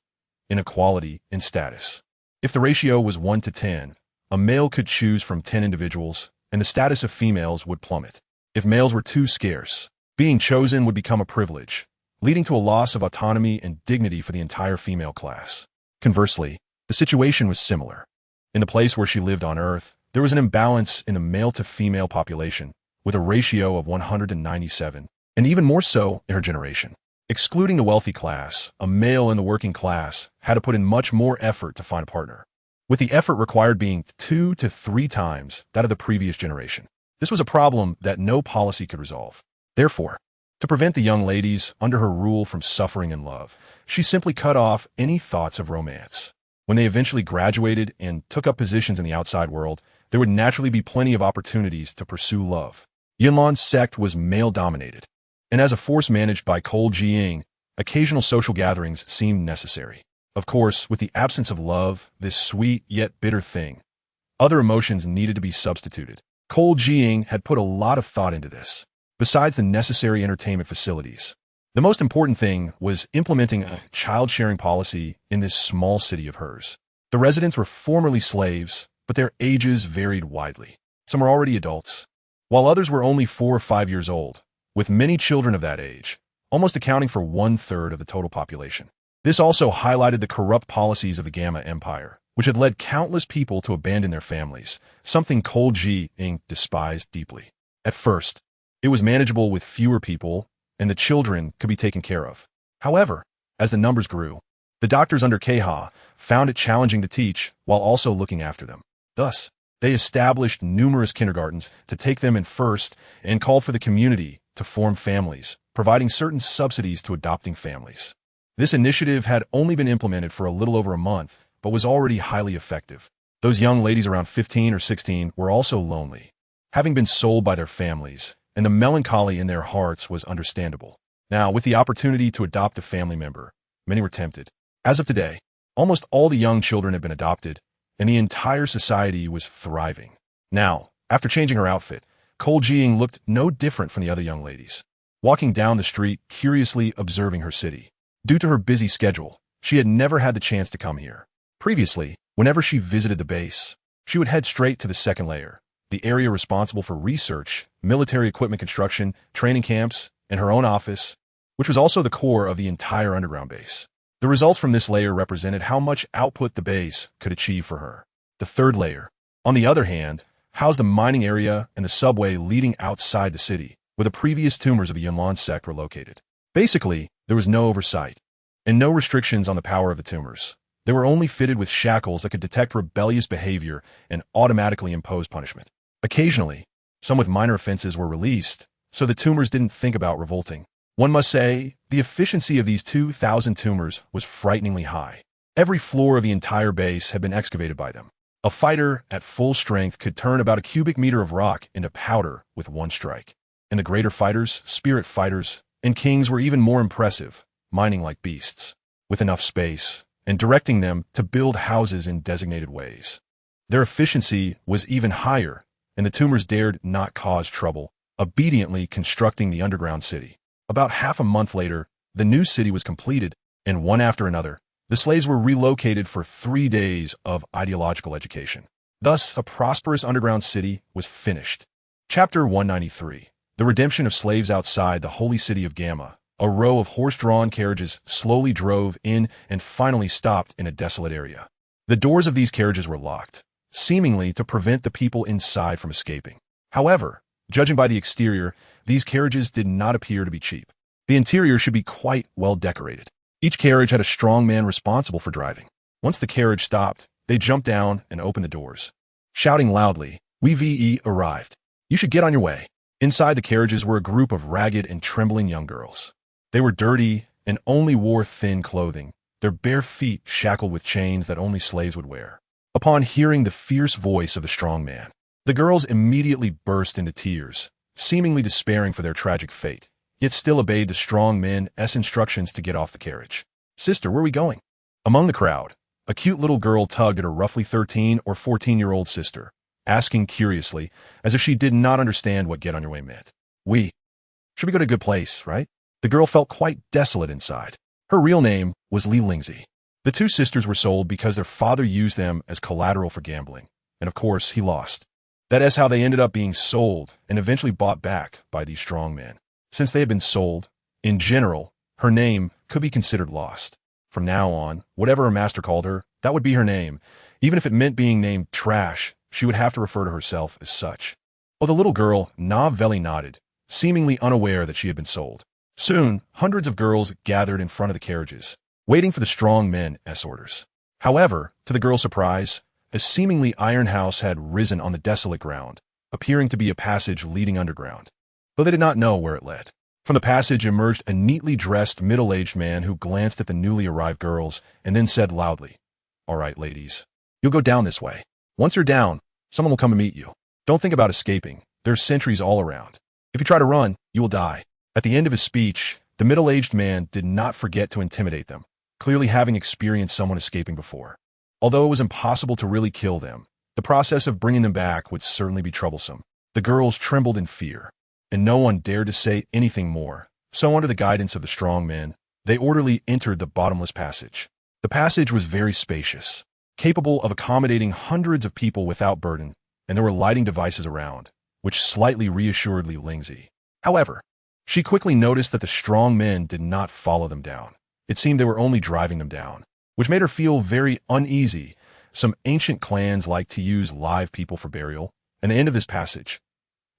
[SPEAKER 1] inequality in status. If the ratio was 1 to 10, a male could choose from 10 individuals, and the status of females would plummet. If males were too scarce, being chosen would become a privilege, leading to a loss of autonomy and dignity for the entire female class. Conversely, the situation was similar. In the place where she lived on Earth, there was an imbalance in the male-to-female population, with a ratio of 197, and even more so in her generation. Excluding the wealthy class, a male in the working class had to put in much more effort to find a partner, with the effort required being 2 to 3 times that of the previous generation. This was a problem that no policy could resolve. Therefore, to prevent the young ladies under her rule from suffering in love, she simply cut off any thoughts of romance. When they eventually graduated and took up positions in the outside world, there would naturally be plenty of opportunities to pursue love. Yinlan's sect was male-dominated, and as a force managed by Jiying, occasional social gatherings seemed necessary. Of course, with the absence of love, this sweet yet bitter thing, other emotions needed to be substituted. Jiying had put a lot of thought into this. Besides the necessary entertainment facilities, the most important thing was implementing a child-sharing policy in this small city of hers. The residents were formerly slaves, but their ages varied widely. Some were already adults, while others were only 4 or 5 years old, with many children of that age, almost accounting for 1/3 of the total population. This also highlighted the corrupt policies of the Gamma Empire, which had led countless people to abandon their families, something Jiying despised deeply. At first, it was manageable with fewer people, and the children could be taken care of. However, as the numbers grew, the doctors under Keha found it challenging to teach while also looking after them. Thus, they established numerous kindergartens to take them in first and called for the community to form families, providing certain subsidies to adopting families. This initiative had only been implemented for a little over a month, but was already highly effective. Those young ladies around 15 or 16 were also lonely, having been sold by their families, and the melancholy in their hearts was understandable. Now, with the opportunity to adopt a family member, many were tempted. As of today, almost all the young children had been adopted, and the entire society was thriving. Now, after changing her outfit, Jiying looked no different from the other young ladies, walking down the street, curiously observing her city. Due to her busy schedule, she had never had the chance to come here. Previously, whenever she visited the base, she would head straight to the second layer, the area responsible for research, military equipment construction, training camps, and her own office, which was also the core of the entire underground base. The results from this layer represented how much output the base could achieve for her. The third layer, on the other hand, housed the mining area and the subway leading outside the city, where the previous tumors of the Yunlan sect were located. Basically, there was no oversight, and no restrictions on the power of the tumors. They were only fitted with shackles that could detect rebellious behavior and automatically impose punishment. Occasionally, some with minor offenses were released, so the tumors didn't think about revolting. One must say, the efficiency of these 2,000 tumors was frighteningly high. Every floor of the entire base had been excavated by them. A fighter at full strength could turn about a cubic meter of rock into powder with one strike. And the greater fighters, spirit fighters, and kings were even more impressive, mining like beasts, with enough space, and directing them to build houses in designated ways. Their efficiency was even higher, and the tumors dared not cause trouble, obediently constructing the underground city. About half a month later, the new city was completed, and one after another, the slaves were relocated for 3 days of ideological education. Thus, a prosperous underground city was finished. Chapter 193. The redemption of slaves outside the holy city of Gamma. A row of horse-drawn carriages slowly drove in and finally stopped in a desolate area. The doors of these carriages were locked, seemingly to prevent the people inside from escaping. However, judging by the exterior, these carriages did not appear to be cheap. The interior should be quite well decorated. Each carriage had a strong man responsible for driving. Once the carriage stopped, they jumped down and opened the doors. Shouting loudly, "We arrived. You should get on your way." Inside the carriages were a group of ragged and trembling young girls. They were dirty and only wore thin clothing, their bare feet shackled with chains that only slaves would wear. Upon hearing the fierce voice of the strong man, the girls immediately burst into tears, seemingly despairing for their tragic fate, yet still obeyed the strong man's instructions to get off the carriage. "Sister, where are we going?" Among the crowd, a cute little girl tugged at her roughly 13 or 14-year-old sister, asking curiously, as if she did not understand what get on your way meant. Should we go to a good place, right?" The girl felt quite desolate inside. Her real name was Leng. The two sisters were sold because their father used them as collateral for gambling, and of course he lost. That is how they ended up being sold and eventually bought back by these strong men. Since they had been sold, in general, her name could be considered lost. From now on, whatever her master called her, that would be her name. Even if it meant being named Trash, she would have to refer to herself as such. Oh, the little girl novelly nodded, seemingly unaware that she had been sold. Soon, hundreds of girls gathered in front of the carriages, waiting for the strong men's orders. However, to the girl's surprise, a seemingly iron house had risen on the desolate ground, appearing to be a passage leading underground, though they did not know where it led. From the passage emerged a neatly dressed middle-aged man who glanced at the newly arrived girls and then said loudly, "All right, ladies, you'll go down this way. Once you're down, someone will come and meet you. Don't think about escaping. There's sentries all around. If you try to run, you will die." At the end of his speech, the middle-aged man did not forget to intimidate them, clearly having experienced someone escaping before. Although it was impossible to really kill them, the process of bringing them back would certainly be troublesome. The girls trembled in fear, and no one dared to say anything more. So under the guidance of the strong men, they orderly entered the bottomless passage. The passage was very spacious, capable of accommodating hundreds of people without burden, and there were lighting devices around, which slightly reassured Leng. However, she quickly noticed that the strong men did not follow them down. It seemed they were only driving them down, which made her feel very uneasy. Some ancient clans like to use live people for burial, and the end of this passage.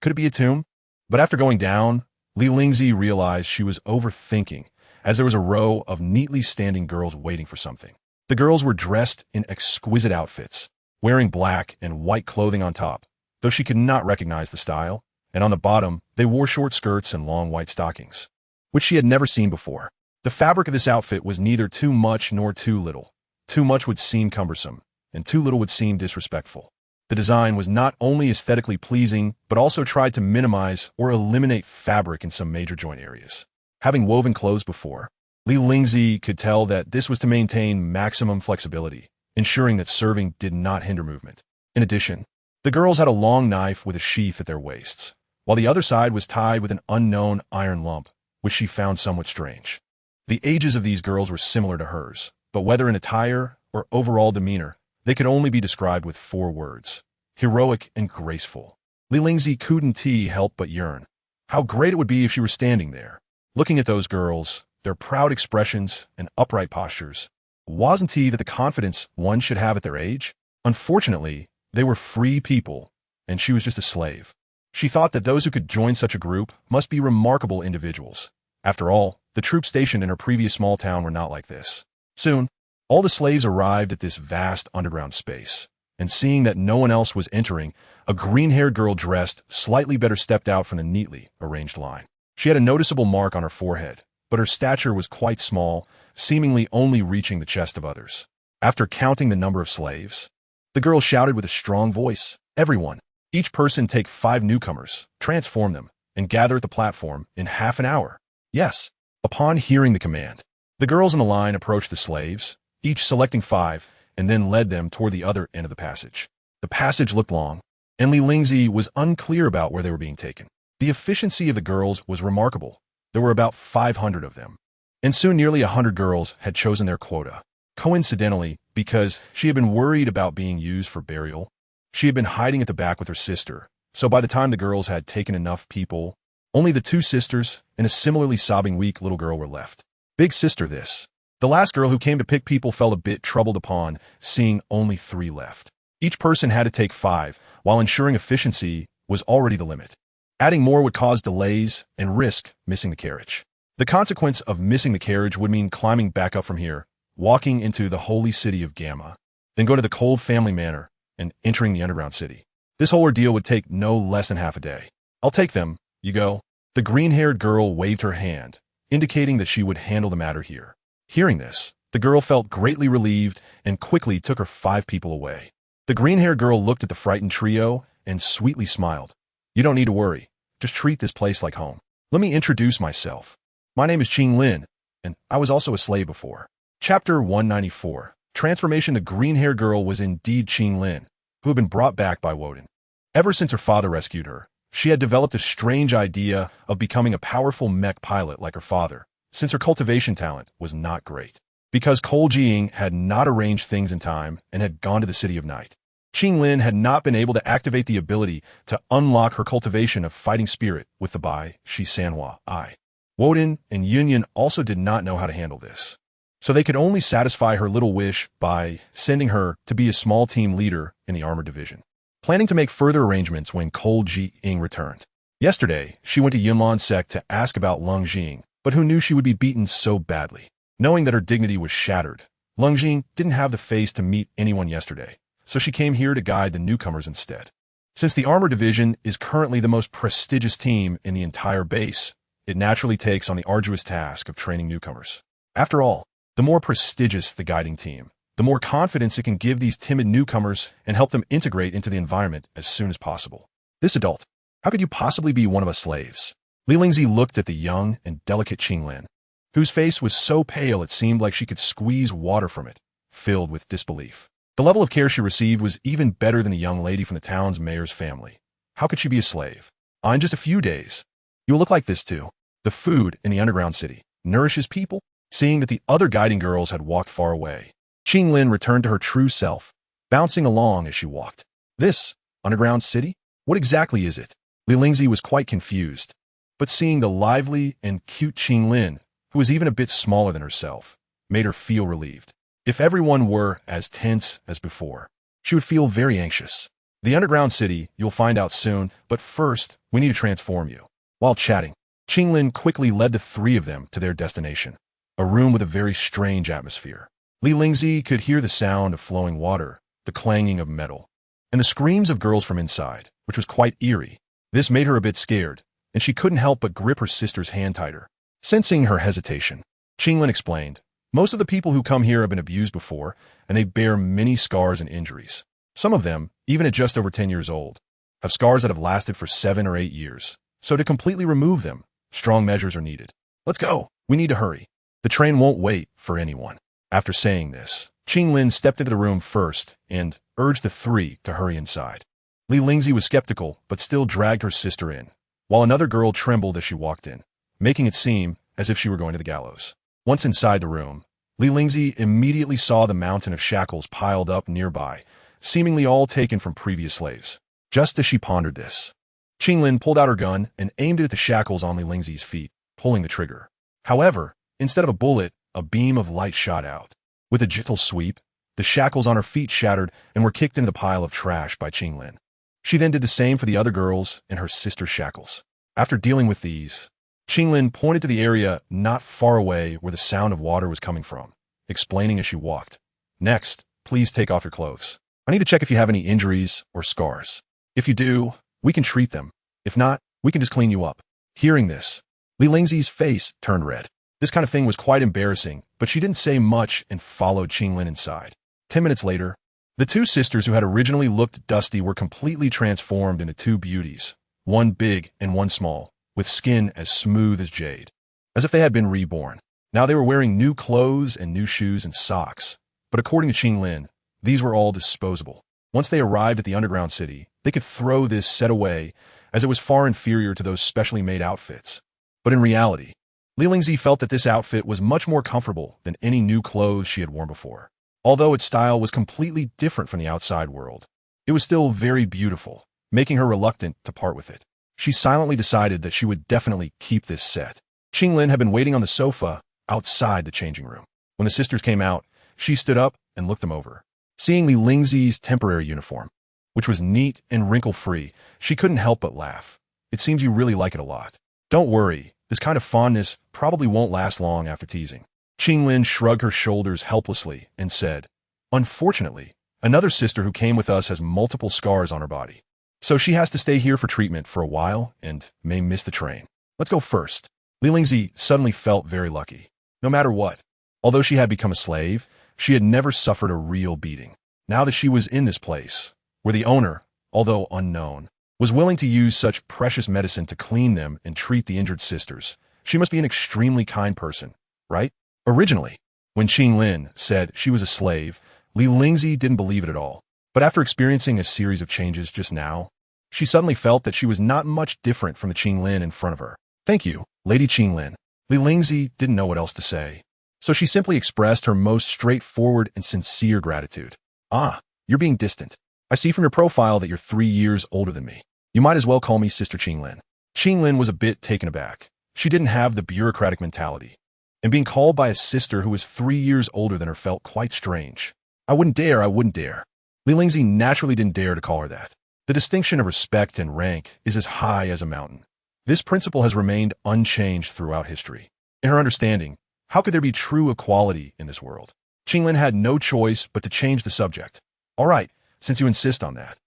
[SPEAKER 1] Could it be a tomb? But after going down, Leng realized she was overthinking, as there was a row of neatly standing girls waiting for something. The girls were dressed in exquisite outfits, wearing black and white clothing on top, though she could not recognize the style, and on the bottom, they wore short skirts and long white stockings, which she had never seen before. The fabric of this outfit was neither too much nor too little. Too much would seem cumbersome, and too little would seem disrespectful. The design was not only aesthetically pleasing, but also tried to minimize or eliminate fabric in some major joint areas. Having woven clothes before, Leng could tell that this was to maintain maximum flexibility, ensuring that serving did not hinder movement. In addition, the girls had a long knife with a sheath at their waists, while the other side was tied with an unknown iron lump, which she found somewhat strange. The ages of these girls were similar to hers, but whether in attire or overall demeanor, they could only be described with 4 words: heroic and graceful. Li Lingzi couldn't help but yearn. How great it would be if she were standing there, looking at those girls, their proud expressions and upright postures. Wasn't he that the confidence one should have at their age? Unfortunately, they were free people, and she was just a slave. She thought that those who could join such a group must be remarkable individuals. After all, the troops stationed in her previous small town were not like this. Soon, all the slaves arrived at this vast underground space, and seeing that no one else was entering, a green-haired girl dressed slightly better stepped out from the neatly arranged line. She had a noticeable mark on her forehead, but her stature was quite small, seemingly only reaching the chest of others. After counting the number of slaves, the girl shouted with a strong voice, "Everyone, each person take 5 newcomers, transform them, and gather at the platform in half an hour." Yes. Upon hearing the command, the girls in the line approached the slaves, each selecting 5, and then led them toward the other end of the passage. The passage looked long, and Li Lingzi was unclear about where they were being taken. The efficiency of the girls was remarkable. There were about 500 of them, and soon nearly 100 girls had chosen their quota. Coincidentally, because she had been worried about being used for burial, she had been hiding at the back with her sister, so by the time the girls had taken enough people, only the 2 sisters and a similarly sobbing weak little girl were left. Big sister this. The last girl who came to pick people felt a bit troubled upon seeing only 3 left. Each person had to take 5, while ensuring efficiency was already the limit. Adding more would cause delays and risk missing the carriage. The consequence of missing the carriage would mean climbing back up from here, walking into the holy city of Gamma, then go to the cold family manor, and entering the underground city. This whole ordeal would take no less than half a day. "I'll take them, you go." The green-haired girl waved her hand, indicating that she would handle the matter here. Hearing this, the girl felt greatly relieved and quickly took her 5 people away. The green-haired girl looked at the frightened trio and sweetly smiled. "You don't need to worry. Just treat this place like home. Let me introduce myself. My name is Lin, and I was also a slave before." Chapter 194. Transformation. The green-haired girl was indeed Lin, who had been brought back by Woden. Ever since her father rescued her, she had developed a strange idea of becoming a powerful mech pilot like her father, since her cultivation talent was not great. Because Cole Jiying had not arranged things in time and had gone to the City of Night, Lin had not been able to activate the ability to unlock her cultivation of fighting spirit with the Bai Shi Sanhua I. Woden and Yunyan also did not know how to handle this, so they could only satisfy her little wish by sending her to be a small team leader in the armor division, planning to make further arrangements when Cole Jiying returned. Yesterday, she went to Yunlan's sect to ask about Leng Jing, but who knew she would be beaten so badly? Knowing that her dignity was shattered, Leng Jing didn't have the face to meet anyone yesterday, so she came here to guide the newcomers instead. Since the armor division is currently the most prestigious team in the entire base, it naturally takes on the arduous task of training newcomers. After all, the more prestigious the guiding team, the more confidence it can give these timid newcomers and help them integrate into the environment as soon as possible. This adult, how could you possibly be one of us slaves? Li Lingzi looked at the young and delicate Lin, whose face was so pale it seemed like she could squeeze water from it, filled with disbelief. The level of care she received was even better than the young lady from the town's mayor's family. How could she be a slave? In just a few days, you will look like this too. The food in the underground city nourishes people. Seeing that the other guiding girls had walked far away, Lin returned to her true self, bouncing along as she walked. This underground city? What exactly is it? Li Lingzi was quite confused, but seeing the lively and cute Lin, who was even a bit smaller than herself, made her feel relieved. If everyone were as tense as before, she would feel very anxious. The underground city, you'll find out soon, but first, we need to transform you. While chatting, Lin quickly led the 3 of them to their destination, a room with a very strange atmosphere. Li Lingzi could hear the sound of flowing water, the clanging of metal, and the screams of girls from inside, which was quite eerie. This made her a bit scared, and she couldn't help but grip her sister's hand tighter. Sensing her hesitation, Lin explained, "Most of the people who come here have been abused before, and they bear many scars and injuries. Some of them, even at just over 10 years old, have scars that have lasted for 7 or 8 years. So to completely remove them, strong measures are needed. Let's go. We need to hurry. The train won't wait for anyone." After saying this, Lin stepped into the room first and urged the 3 to hurry inside. Li Lingzi was skeptical, but still dragged her sister in, while another girl trembled as she walked in, making it seem as if she were going to the gallows. Once inside the room, Li Lingzi immediately saw the mountain of shackles piled up nearby, seemingly all taken from previous slaves. Just as she pondered this, Qinglin pulled out her gun and aimed it at the shackles on Li Lingzi's feet, pulling the trigger. However, instead of a bullet, a beam of light shot out. With a gentle sweep, the shackles on her feet shattered and were kicked into the pile of trash by Qinglin. She then did the same for the other girls and her sister's shackles. After dealing with these, Qinglin pointed to the area not far away where the sound of water was coming from, explaining as she walked. Next, please take off your clothes. I need to check if you have any injuries or scars. If you do, we can treat them. If not, we can just clean you up. Hearing this, Li Lingzi's face turned red. This kind of thing was quite embarrassing, but she didn't say much and followed Qinglin inside. 10 minutes later, the two sisters who had originally looked dusty were completely transformed into two beauties, one big and one small, with skin as smooth as jade, as if they had been reborn. Now they were wearing new clothes and new shoes and socks, but according to Qinglin, these were all disposable. Once they arrived at the underground city, they could throw this set away as it was far inferior to those specially made outfits. But in reality, Li Lingzi felt that this outfit was much more comfortable than any new clothes she had worn before. Although its style was completely different from the outside world, it was still very beautiful, making her reluctant to part with it. She silently decided that she would definitely keep this set. Qinglin had been waiting on the sofa outside the changing room. When the sisters came out, she stood up and looked them over. Seeing Li Lingzi's temporary uniform, which was neat and wrinkle-free, she couldn't help but laugh. It seems you really like it a lot. Don't worry, this kind of fondness probably won't last long after teasing. Qinglin shrugged her shoulders helplessly and said, Unfortunately, another sister who came with us has multiple scars on her body. So she has to stay here for treatment for a while and may miss the train. Let's go first. Li Lingzi suddenly felt very lucky. No matter what, although she had become a slave, she had never suffered a real beating. Now that she was in this place, where the owner, although unknown, was willing to use such precious medicine to clean them and treat the injured sisters, she must be an extremely kind person, right? Originally, when Qinglin said she was a slave, Li Lingzi didn't believe it at all. But after experiencing a series of changes just now, she suddenly felt that she was not much different from the Qinglin in front of her. Thank you, Lady Qinglin. Li Lingzi didn't know what else to say, so she simply expressed her most straightforward and sincere gratitude. Ah, you're being distant. I see from your profile that you're 3 years older than me. You might as well call me Sister Qinglin. Qinglin was a bit taken aback. She didn't have the bureaucratic mentality, and being called by a sister who was 3 years older than her felt quite strange. I wouldn't dare. Li Lingzi naturally didn't dare to call her that. The distinction of respect and rank is as high as a mountain. This principle has remained unchanged throughout history. In her understanding, how could there be true equality in this world? Qinglin had no choice but to change the subject. All right, since you insist on that,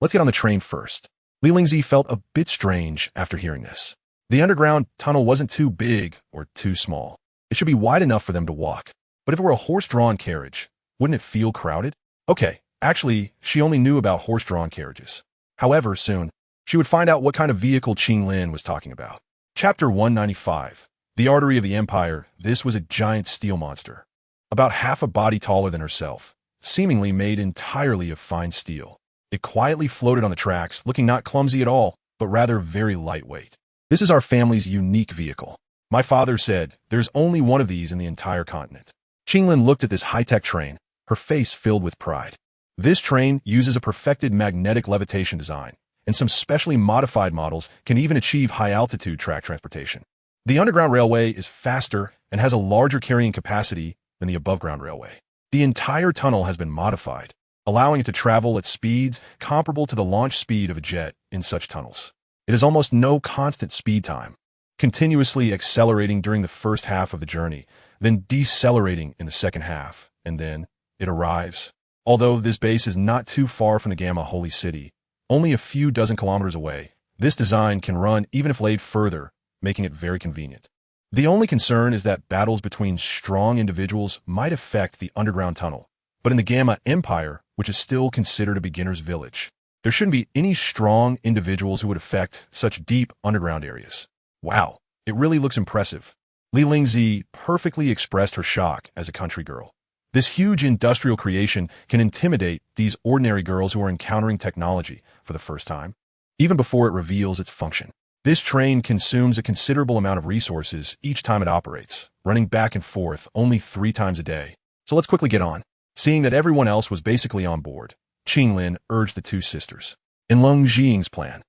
[SPEAKER 1] let's get on the train first. Li Lingzi felt a bit strange after hearing this. The underground tunnel wasn't too big or too small. It should be wide enough for them to walk. But if it were a horse-drawn carriage, wouldn't it feel crowded? Okay, actually, she only knew about horse-drawn carriages. However, soon, she would find out what kind of vehicle Qinglin was talking about. Chapter 195. The Artery of the Empire. This was a giant steel monster, about half a body taller than herself, seemingly made entirely of fine steel. It quietly floated on the tracks, looking not clumsy at all, but rather very lightweight. This is our family's unique vehicle. My father said there's only one of these in the entire continent. Qinglin looked at this high-tech train, her face filled with pride. This train uses a perfected magnetic levitation design, and some specially modified models can even achieve high-altitude track transportation. The underground railway is faster and has a larger carrying capacity than the above-ground railway. The entire tunnel has been modified, allowing it to travel at speeds comparable to the launch speed of a jet in such tunnels. It has almost no constant speed time, continuously accelerating during the first half of the journey, then decelerating in the second half, and then it arrives. Although this base is not too far from the Gamma Holy City, only a few dozen kilometers away, this design can run even if laid further, making it very convenient. The only concern is that battles between strong individuals might affect the underground tunnel, but in the Gamma Empire, which is still considered a beginner's village, there shouldn't be any strong individuals who would affect such deep underground areas. Wow, it really looks impressive. Li Lingzi perfectly expressed her shock as a country girl. This huge industrial creation can intimidate these ordinary girls who are encountering technology for the first time, even before it reveals its function. This train consumes a considerable amount of resources each time it operates, running back and forth only 3 times a day. So let's quickly get on. Seeing that everyone else was basically on board, Qinglin urged the two sisters. In Leng Jiying's plan,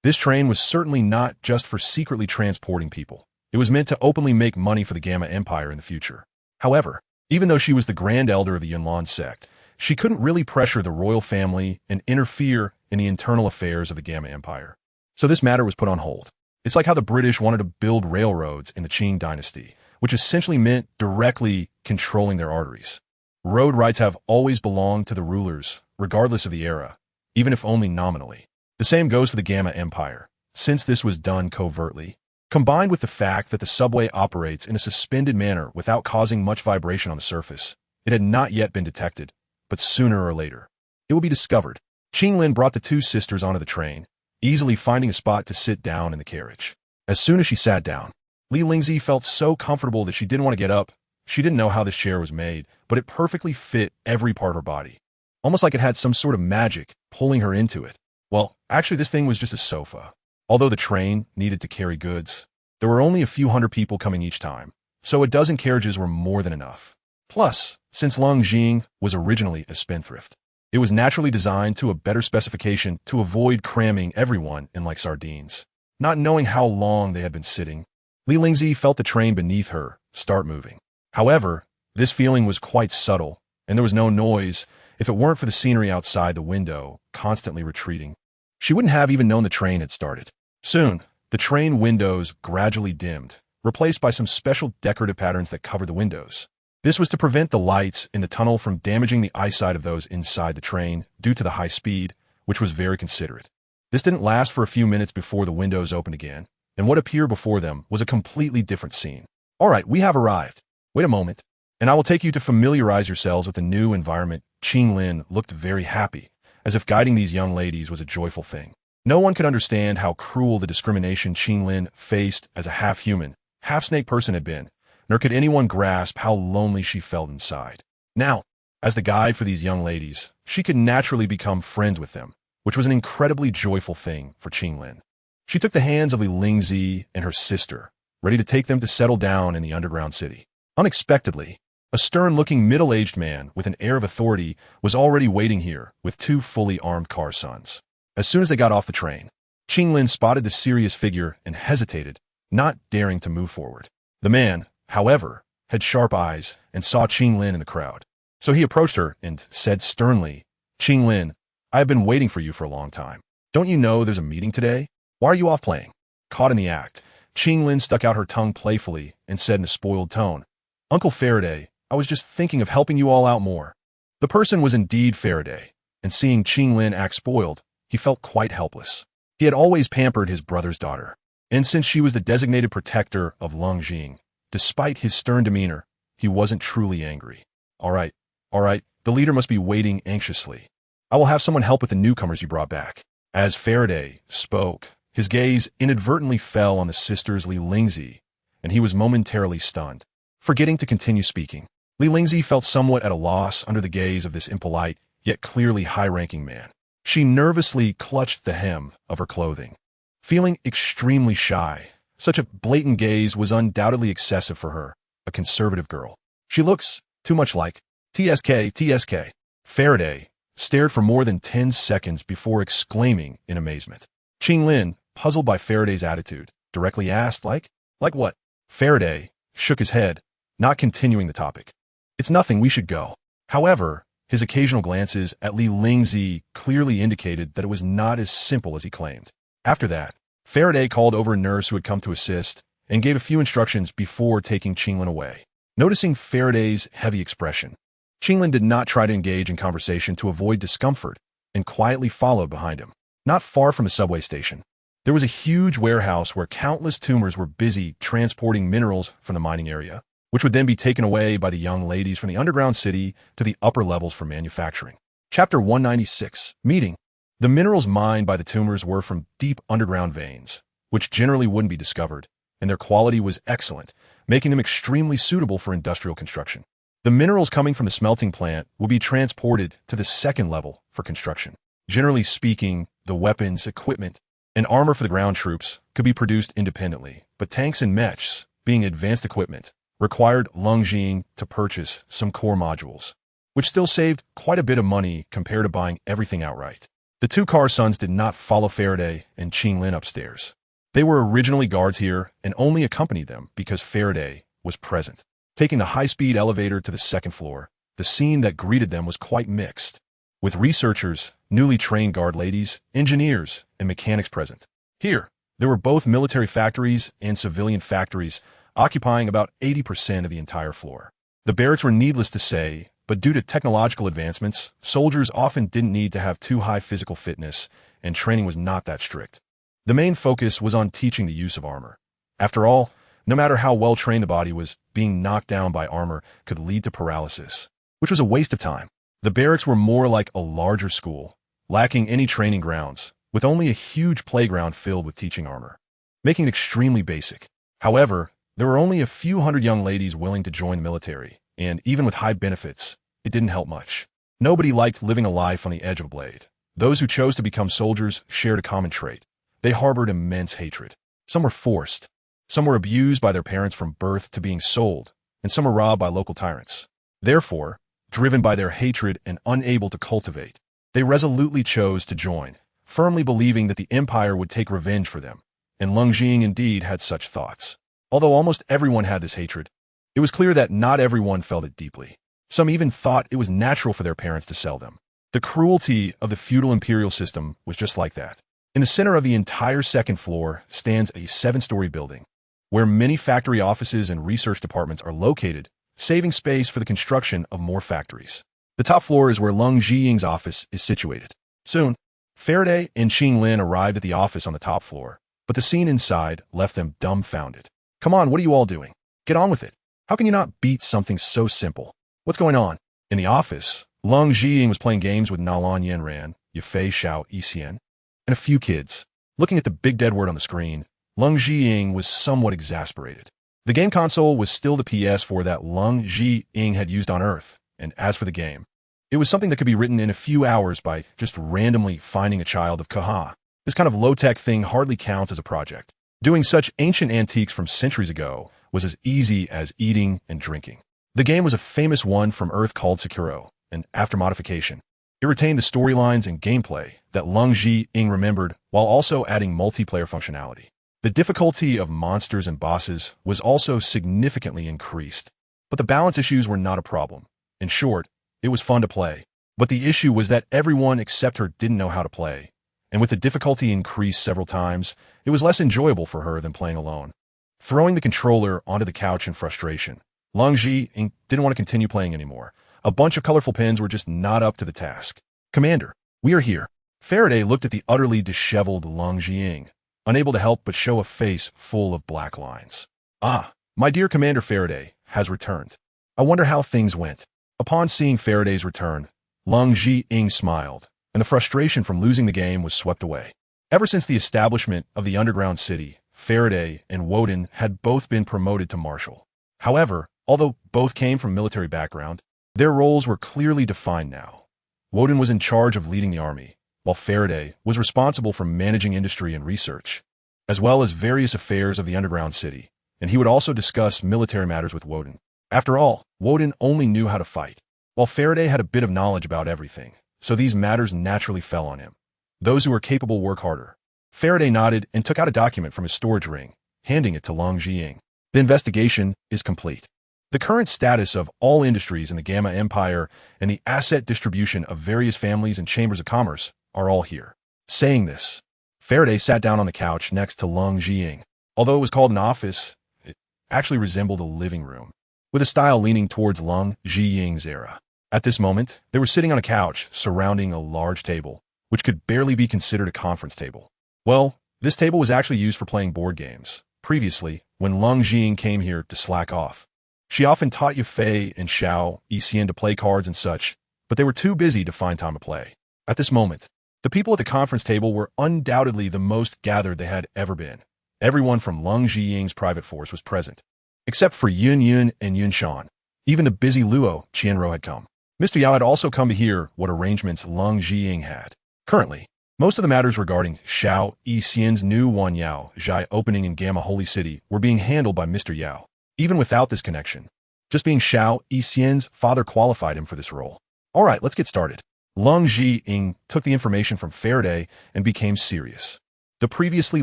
[SPEAKER 1] This train was certainly not just for secretly transporting people. It was meant to openly make money for the Gamma Empire in the future. However, even though she was the Grand Elder of the Yunlan sect, she couldn't really pressure the royal family and interfere in the internal affairs of the Gamma Empire. So this matter was put on hold. It's like how the British wanted to build railroads in the Qing dynasty, which essentially meant directly controlling their arteries. Road rights have always belonged to the rulers, regardless of the era, even if only nominally. The same goes for the Gamma Empire, since this was done covertly. Combined with the fact that the subway operates in a suspended manner without causing much vibration on the surface, it had not yet been detected, but sooner or later, it will be discovered. Qinglin brought the two sisters onto the train, easily finding a spot to sit down in the carriage. As soon as she sat down, Li Lingzi felt so comfortable that she didn't want to get up. She didn't know how this chair was made, but it perfectly fit every part of her body. Almost like it had some sort of magic pulling her into it. Well, actually this thing was just a sofa. Although the train needed to carry goods, there were only a few hundred people coming each time, so a dozen carriages were more than enough. Plus, since Leng Jing was originally a spendthrift, it was naturally designed to a better specification to avoid cramming everyone in like sardines. Not knowing how long they had been sitting, Li Lingzi felt the train beneath her start moving. However, this feeling was quite subtle, and there was no noise if it weren't for the scenery outside the window constantly retreating. She wouldn't have even known the train had started. Soon, the train windows gradually dimmed, replaced by some special decorative patterns that covered the windows. This was to prevent the lights in the tunnel from damaging the eyesight of those inside the train due to the high speed, which was very considerate. This didn't last for a few minutes before the windows opened again, and what appeared before them was a completely different scene. All right, we have arrived. Wait a moment, and I will take you to familiarize yourselves with the new environment. Qinglin looked very happy, as if guiding these young ladies was a joyful thing. No one could understand how cruel the discrimination Qinglin faced as a half-human, half-snake person had been, nor could anyone grasp how lonely she felt inside. Now, as the guide for these young ladies, she could naturally become friends with them, which was an incredibly joyful thing for Qinglin. She took the hands of Li Lingzi and her sister, ready to take them to settle down in the underground city. Unexpectedly, a stern-looking middle-aged man with an air of authority was already waiting here with two fully armed car sons. As soon as they got off the train, Qinglin spotted the serious figure and hesitated, not daring to move forward. The man, however, had sharp eyes and saw Qinglin in the crowd. So he approached her and said sternly, "Qinglin, I have been waiting for you for a long time. Don't you know there's a meeting today? Why are you off playing?" Caught in the act, Qinglin stuck out her tongue playfully and said in a spoiled tone, "Uncle Faraday, I was just thinking of helping you all out more." The person was indeed Faraday, and seeing Qinglin act spoiled, he felt quite helpless. He had always pampered his brother's daughter, and since she was the designated protector of Leng Jing, despite his stern demeanor, he wasn't truly angry. All right, the leader must be waiting anxiously. I will have someone help with the newcomers you brought back." As Faraday spoke, his gaze inadvertently fell on the sisters Li Lingzi, and he was momentarily stunned. Forgetting to continue speaking, Li Lingzi felt somewhat at a loss under the gaze of this impolite, yet clearly high-ranking man. She nervously clutched the hem of her clothing. Feeling extremely shy, such a blatant gaze was undoubtedly excessive for her, a conservative girl. She looks too much like TSK. Faraday stared for more than 10 seconds before exclaiming in amazement. Qinglin, puzzled by Faraday's attitude, directly asked, Like what?" Faraday shook his head, not continuing the topic. "It's nothing, we should go." However, his occasional glances at Li Lingzi clearly indicated that it was not as simple as he claimed. After that, Faraday called over a nurse who had come to assist and gave a few instructions before taking Qinglin away. Noticing Faraday's heavy expression, Qinglin did not try to engage in conversation to avoid discomfort and quietly followed behind him. Not far from the subway station, there was a huge warehouse where countless tumors were busy transporting minerals from the mining area, which would then be taken away by the young ladies from the underground city to the upper levels for manufacturing. Chapter 196, Meeting. The minerals mined by the tumors were from deep underground veins, which generally wouldn't be discovered, and their quality was excellent, making them extremely suitable for industrial construction. The minerals coming from the smelting plant will be transported to the second level for construction. Generally speaking, the weapons, equipment, and armor for the ground troops could be produced independently, but tanks and mechs, being advanced equipment, required Leng Jing to purchase some core modules, which still saved quite a bit of money compared to buying everything outright. The two Carr sons did not follow Faraday and Qinglin upstairs. They were originally guards here and only accompanied them because Faraday was present. Taking the high-speed elevator to the second floor, the scene that greeted them was quite mixed, with researchers, newly trained guard ladies, engineers, and mechanics present. Here, there were both military factories and civilian factories, occupying about 80% of the entire floor. The barracks were needless to say, but due to technological advancements, soldiers often didn't need to have too high physical fitness, and training was not that strict. The main focus was on teaching the use of armor. After all, no matter how well trained the body was, being knocked down by armor could lead to paralysis, which was a waste of time. The barracks were more like a larger school, lacking any training grounds, with only a huge playground filled with teaching armor, making it extremely basic. However, there were only a few hundred young ladies willing to join the military, and even with high benefits, it didn't help much. Nobody liked living a life on the edge of a blade. Those who chose to become soldiers shared a common trait. They harbored immense hatred. Some were forced. Some were abused by their parents from birth to being sold, and some were robbed by local tyrants. Therefore, driven by their hatred and unable to cultivate, they resolutely chose to join, firmly believing that the empire would take revenge for them, and Leng Jing indeed had such thoughts. Although almost everyone had this hatred, it was clear that not everyone felt it deeply. Some even thought it was natural for their parents to sell them. The cruelty of the feudal imperial system was just like that. In the center of the entire second floor stands a 7-story building, where many factory offices and research departments are located, saving space for the construction of more factories. The top floor is where Leng Zhiying's office is situated. Soon, Faraday and Qinglin arrived at the office on the top floor, but the scene inside left them dumbfounded. Come on, what are you all doing? Get on with it. How can you not beat something so simple? What's going on? In the office, Leng Zhiying was playing games with Nalan Yanran, Yafei Xiao Xian, and a few kids. Looking at the big dead word on the screen, Leng Zhiying was somewhat exasperated. The game console was still the PS4 that Leng Zhiying had used on Earth, and as for the game, it was something that could be written in a few hours by just randomly finding a child of Kaha. This kind of low-tech thing hardly counts as a project. Doing such ancient antiques from centuries ago was as easy as eating and drinking. The game was a famous one from Earth called Sekiro, and after modification, it retained the storylines and gameplay that Leng Zhiying remembered while also adding multiplayer functionality. The difficulty of monsters and bosses was also significantly increased, but the balance issues were not a problem. In short, it was fun to play, but the issue was that everyone except her didn't know how to play, and with the difficulty increased several times, it was less enjoyable for her than playing alone. Throwing the controller onto the couch in frustration, Leng Zhiying didn't want to continue playing anymore. A bunch of colorful pins were just not up to the task. Commander, we are here. Faraday looked at the utterly disheveled Leng Zhiying, unable to help but show a face full of black lines. Ah, my dear Commander Faraday has returned. I wonder how things went. Upon seeing Faraday's return, Leng Zhiying smiled, and the frustration from losing the game was swept away. Ever since the establishment of the underground city, Faraday and Woden had both been promoted to marshal. However, although both came from military background, their roles were clearly defined now. Woden was in charge of leading the army, while Faraday was responsible for managing industry and research, as well as various affairs of the underground city, and he would also discuss military matters with Woden. After all, Woden only knew how to fight, while Faraday had a bit of knowledge about everything, so these matters naturally fell on him. Those who were capable work harder. Faraday nodded and took out a document from his storage ring, handing it to Leng Zhiying. The investigation is complete. The current status of all industries in the Gamma Empire and the asset distribution of various families and chambers of commerce are all here. Saying this, Faraday sat down on the couch next to Leng Zhiying. Although it was called an office, it actually resembled a living room, with a style leaning towards Leng Zhiying's era. At this moment, they were sitting on a couch surrounding a large table, which could barely be considered a conference table. Well, this table was actually used for playing board games. Previously, when Leng Zhiying came here to slack off, she often taught Yafei and Xiao Xian to play cards and such, but they were too busy to find time to play. At this moment, the people at the conference table were undoubtedly the most gathered they had ever been. Everyone from Leng Zhiying's private force was present, except for Yun Yun and Yun Shan. Even the busy Luo Qianro had come. Mr. Yao had also come to hear what arrangements Leng Zhiying had. Currently, most of the matters regarding Xiao Xian's new Wanyao Zhai opening in Gamma Holy City were being handled by Mr. Yao. Even without this connection, just being Xiao Xian's father qualified him for this role. All right, let's get started. Leng Zhiying took the information from Faraday and became serious. The previously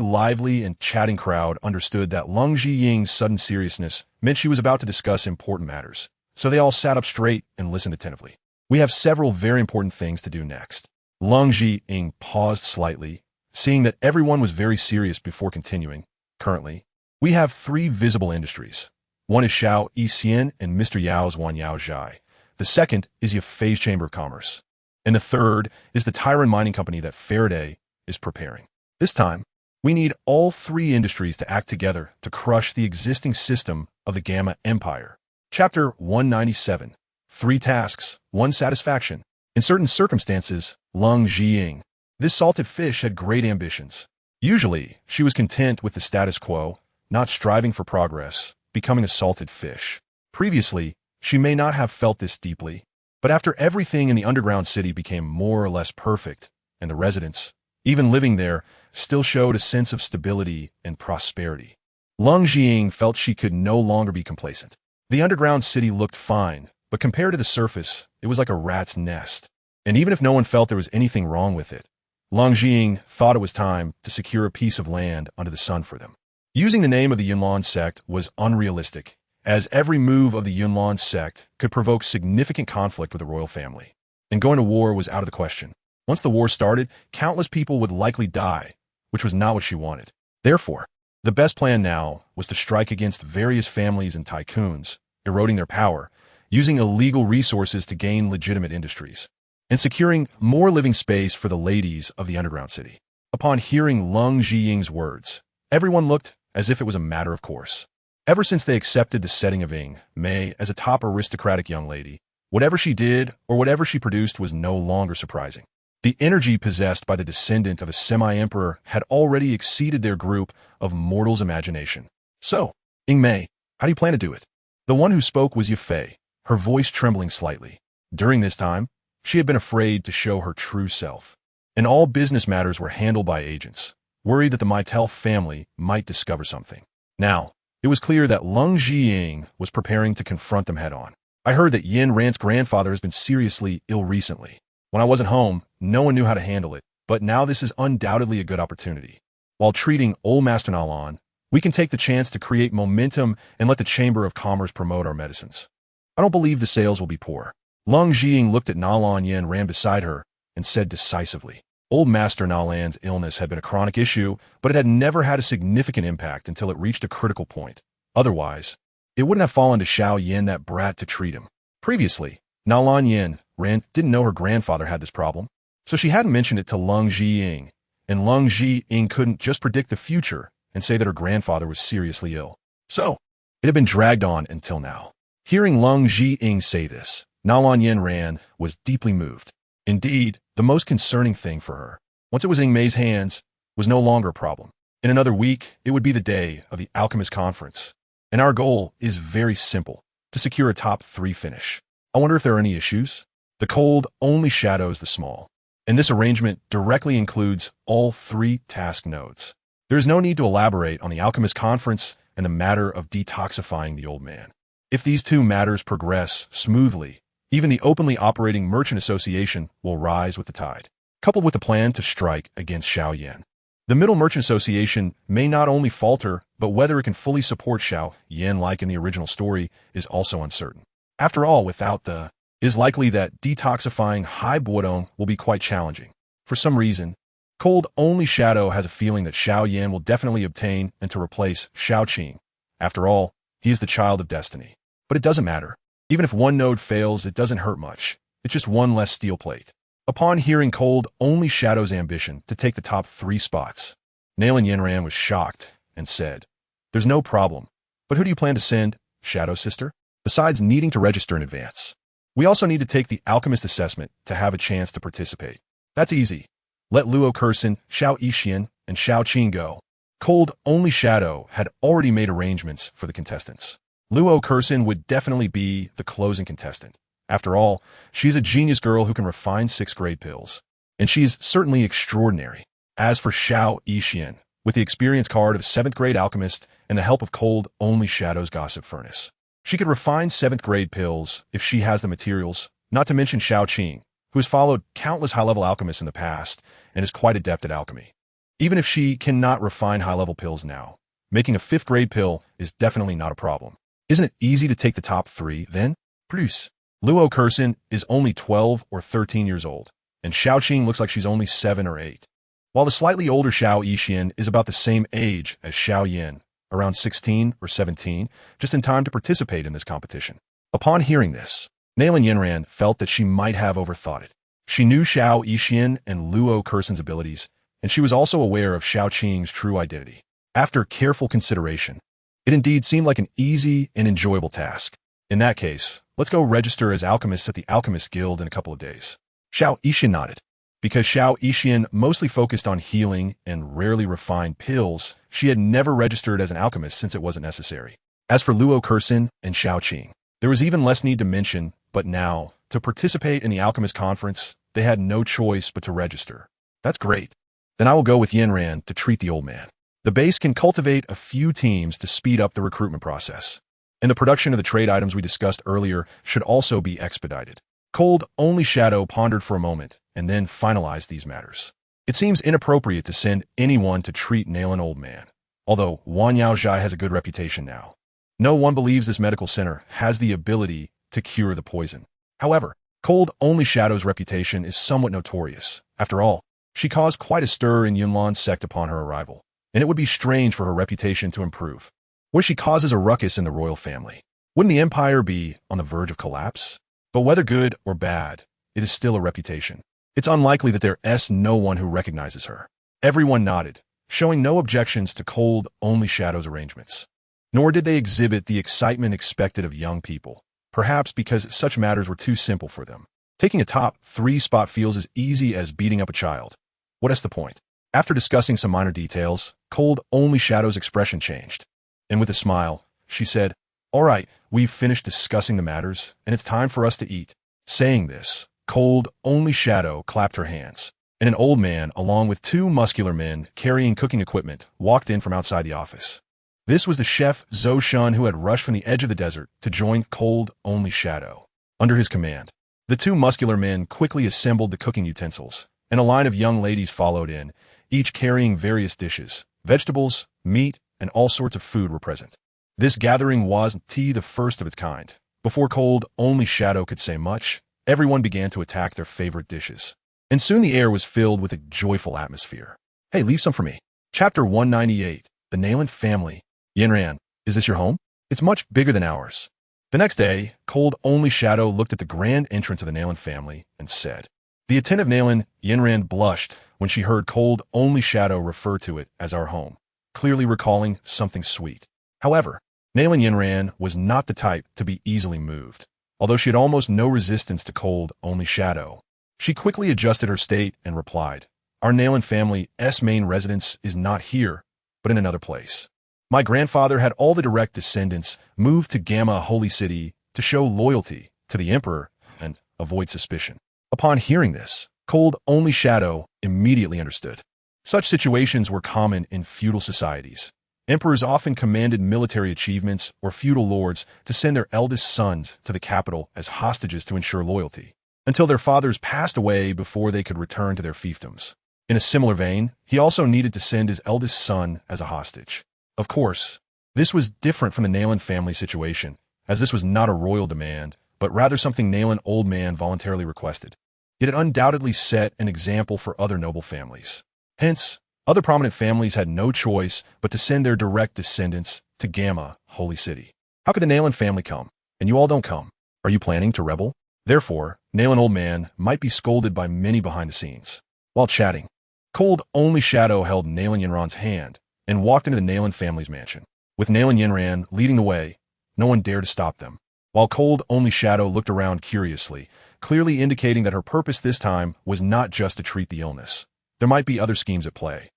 [SPEAKER 1] lively and chatting crowd understood that Leng Zhiying's sudden seriousness meant she was about to discuss important matters, so they all sat up straight and listened attentively. We have several very important things to do next. Leng Zhiying paused slightly, seeing that everyone was very serious before continuing. Currently, we have 3 visible industries. One is Xiao Yixian and Mr. Yao's Wan Yao Zhai. The second is Yafei's Chamber of Commerce. And the third is the Tyron mining company that Faraday is preparing. This time, we need all 3 industries to act together to crush the existing system of the Gamma Empire. Chapter 197. 3 tasks, 1 satisfaction. In certain circumstances, Leng Zhiying, this salted fish, had great ambitions. Usually, she was content with the status quo, not striving for progress, becoming a salted fish. Previously, she may not have felt this deeply, but after everything in the underground city became more or less perfect, and the residents, even living there, still showed a sense of stability and prosperity, Leng Zhiying felt she could no longer be complacent. The underground city looked fine, but compared to the surface, it was like a rat's nest. And even if no one felt there was anything wrong with it, Leng Zhiying thought it was time to secure a piece of land under the sun for them. Using the name of the Yunlan sect was unrealistic, as every move of the Yunlan sect could provoke significant conflict with the royal family. And going to war was out of the question. Once the war started, countless people would likely die, which was not what she wanted. Therefore, the best plan now was to strike against various families and tycoons, eroding their power, using illegal resources to gain legitimate industries, and securing more living space for the ladies of the underground city. Upon hearing Leng Zhiying's words, everyone looked as if it was a matter of course. Ever since they accepted the setting of Ying Mei as a top aristocratic young lady, whatever she did or whatever she produced was no longer surprising. The energy possessed by the descendant of a semi-emperor had already exceeded their group of mortals' imagination. So, Ying Mei, how do you plan to do it? The one who spoke was Yafei, her voice trembling slightly. During this time, she had been afraid to show her true self, and all business matters were handled by agents, worried that the Maiev family might discover something. Now, it was clear that Leng Zhiying was preparing to confront them head-on. I heard that Yin Ran's grandfather has been seriously ill recently. When I wasn't home, no one knew how to handle it, but now this is undoubtedly a good opportunity. While treating old Master Nalan, we can take the chance to create momentum and let the Chamber of Commerce promote our medicines. I don't believe the sales will be poor. Leng Zhiying looked at Nalan Yin Ran beside her and said decisively. Old Master Nalan's illness had been a chronic issue, but it had never had a significant impact until it reached a critical point. Otherwise, it wouldn't have fallen to Xiao Yin, that brat, to treat him. Previously, Nalan Yin Ran didn't know her grandfather had this problem, so she hadn't mentioned it to Leng Zhiying, and Leng Zhiying couldn't just predict the future and say that her grandfather was seriously ill. So, it had been dragged on until now. Hearing Leng Zhiying say this, Nalan Yin Ran was deeply moved. Indeed, the most concerning thing for her, once it was in Ying Mei's hands, was no longer a problem. In another week, it would be the day of the Alchemist Conference, and our goal is very simple, to secure a top 3 finish. I wonder if there are any issues? The cold only shadows the small, and this arrangement directly includes all 3 task nodes. There is no need to elaborate on the Alchemist Conference and the matter of detoxifying the old man. If these 2 matters progress smoothly, even the openly operating Merchant Association will rise with the tide, coupled with the plan to strike against Xiao Yan. The Middle Merchant Association may not only falter, but whether it can fully support Xiao Yan like in the original story is also uncertain. After all, without it is likely that detoxifying Hai Buodong will be quite challenging. For some reason, Cold Only Shadow has a feeling that Xiao Yan will definitely obtain and to replace Xiao Qing. After all, he is the child of destiny. But it doesn't matter. Even if one node fails, it doesn't hurt much. It's just one less steel plate. Upon hearing Cold Only Shadow's ambition to take the top 3 spots, Nalan Yinran was shocked and said, "There's no problem. But who do you plan to send, Shadow Sister? Besides needing to register in advance, we also need to take the Alchemist Assessment to have a chance to participate. That's easy. Let Luo Kursin, Xiao Yixian, and Xiao Qing go." Cold Only Shadow had already made arrangements for the contestants. Luo Kursin would definitely be the closing contestant. After all, she's a genius girl who can refine 6th grade pills, and she's certainly extraordinary. As for Xiao Yixian, with the experience card of a 7th grade alchemist and the help of Cold Only Shadow's gossip furnace, she could refine 7th grade pills if she has the materials, not to mention Xiao Qing, who has followed countless high-level alchemists in the past and is quite adept at alchemy. Even if she cannot refine high-level pills now, making a 5th-grade pill is definitely not a problem. Isn't it easy to take the top 3, then? Produce. Luo Kursin is only 12 or 13 years old, and Xiaoqing looks like she's only 7 or 8. While the slightly older Xiao Yixian is about the same age as Xiao Yin, around 16 or 17, just in time to participate in this competition. Upon hearing this, Nalan Yinran felt that she might have overthought it. She knew Xiao Yixian and Luo Kursin's abilities, and she was also aware of Xiaoqing's true identity. After careful consideration, it indeed seemed like an easy and enjoyable task. In that case, let's go register as alchemists at the Alchemist Guild in a couple of days. Xiao Yixian nodded. Because Xiao Yixian mostly focused on healing and rarely refined pills, she had never registered as an alchemist since it wasn't necessary. As for Luo Kursin and Xiaoqing, there was even less need to mention, but now, to participate in the Alchemist Conference, they had no choice but to register. That's great. Then I will go with Yinran to treat the old man. The base can cultivate a few teams to speed up the recruitment process. And the production of the trade items we discussed earlier should also be expedited. Cold Only Shadow pondered for a moment, and then finalized these matters. It seems inappropriate to send anyone to treat Nalan Old Man, although Wan Yaozhai has a good reputation now. No one believes this medical center has the ability to cure the poison. However, Cold Only Shadow's reputation is somewhat notorious. After all, she caused quite a stir in Yunlan's sect upon her arrival, and it would be strange for her reputation to improve. What if she causes a ruckus in the royal family? Wouldn't the empire be on the verge of collapse? But whether good or bad, it is still a reputation. It's unlikely that there's no one who recognizes her. Everyone nodded, showing no objections to Cold Only Shadow's arrangements. Nor did they exhibit the excitement expected of young people, perhaps because such matters were too simple for them. Taking a top 3 spot feels as easy as beating up a child. What is the point? After discussing some minor details, Cold Only Shadow's expression changed. And with a smile, she said, "All right, we've finished discussing the matters, and it's time for us to eat." Saying this, Cold Only Shadow clapped her hands, and an old man, along with 2 muscular men carrying cooking equipment, walked in from outside the office. This was the chef Zhou Shun, who had rushed from the edge of the desert to join Cold Only Shadow. Under his command, the 2 muscular men quickly assembled the cooking utensils, and a line of young ladies followed in, each carrying various dishes. Vegetables, meat, and all sorts of food were present. This gathering wasn't the first of its kind. Before Cold Only Shadow could say much, everyone began to attack their favorite dishes. And soon the air was filled with a joyful atmosphere. "Hey, leave some for me." Chapter 198, The Nalan Family. Yinran, is this your home? It's much bigger than ours. The next day, Cold Only Shadow looked at the grand entrance of the Nalan family and said. The attentive Nalan Yinran blushed when she heard Cold Only Shadow refer to it as our home, clearly recalling something sweet. However, Nalan Yinran was not the type to be easily moved. Although she had almost no resistance to Cold Only Shadow, she quickly adjusted her state and replied, "Our Nalan family's main residence is not here, but in another place. My grandfather had all the direct descendants move to Gamma Holy City to show loyalty to the Emperor and avoid suspicion." Upon hearing this, Cold Only Shadow immediately understood. Such situations were common in feudal societies. Emperors often commanded military achievements or feudal lords to send their eldest sons to the capital as hostages to ensure loyalty, until their fathers passed away before they could return to their fiefdoms. In a similar vein, he also needed to send his eldest son as a hostage. Of course, this was different from the Nalan family situation, as this was not a royal demand, but rather something Nalan Old Man voluntarily requested. Yet it undoubtedly set an example for other noble families. Hence, other prominent families had no choice but to send their direct descendants to Gamma Holy City. How could the Nalan family come, and you all don't come? Are you planning to rebel? Therefore, Nalan Old Man might be scolded by many behind the scenes. While chatting, Cold Only Shadow held Nalan Yinran's hand and walked into the Nalan family's mansion. With Nalan Yinran leading the way, no one dared to stop them. While Cold Only Shadow looked around curiously, clearly indicating that her purpose this time was not just to treat the illness. There might be other schemes at play.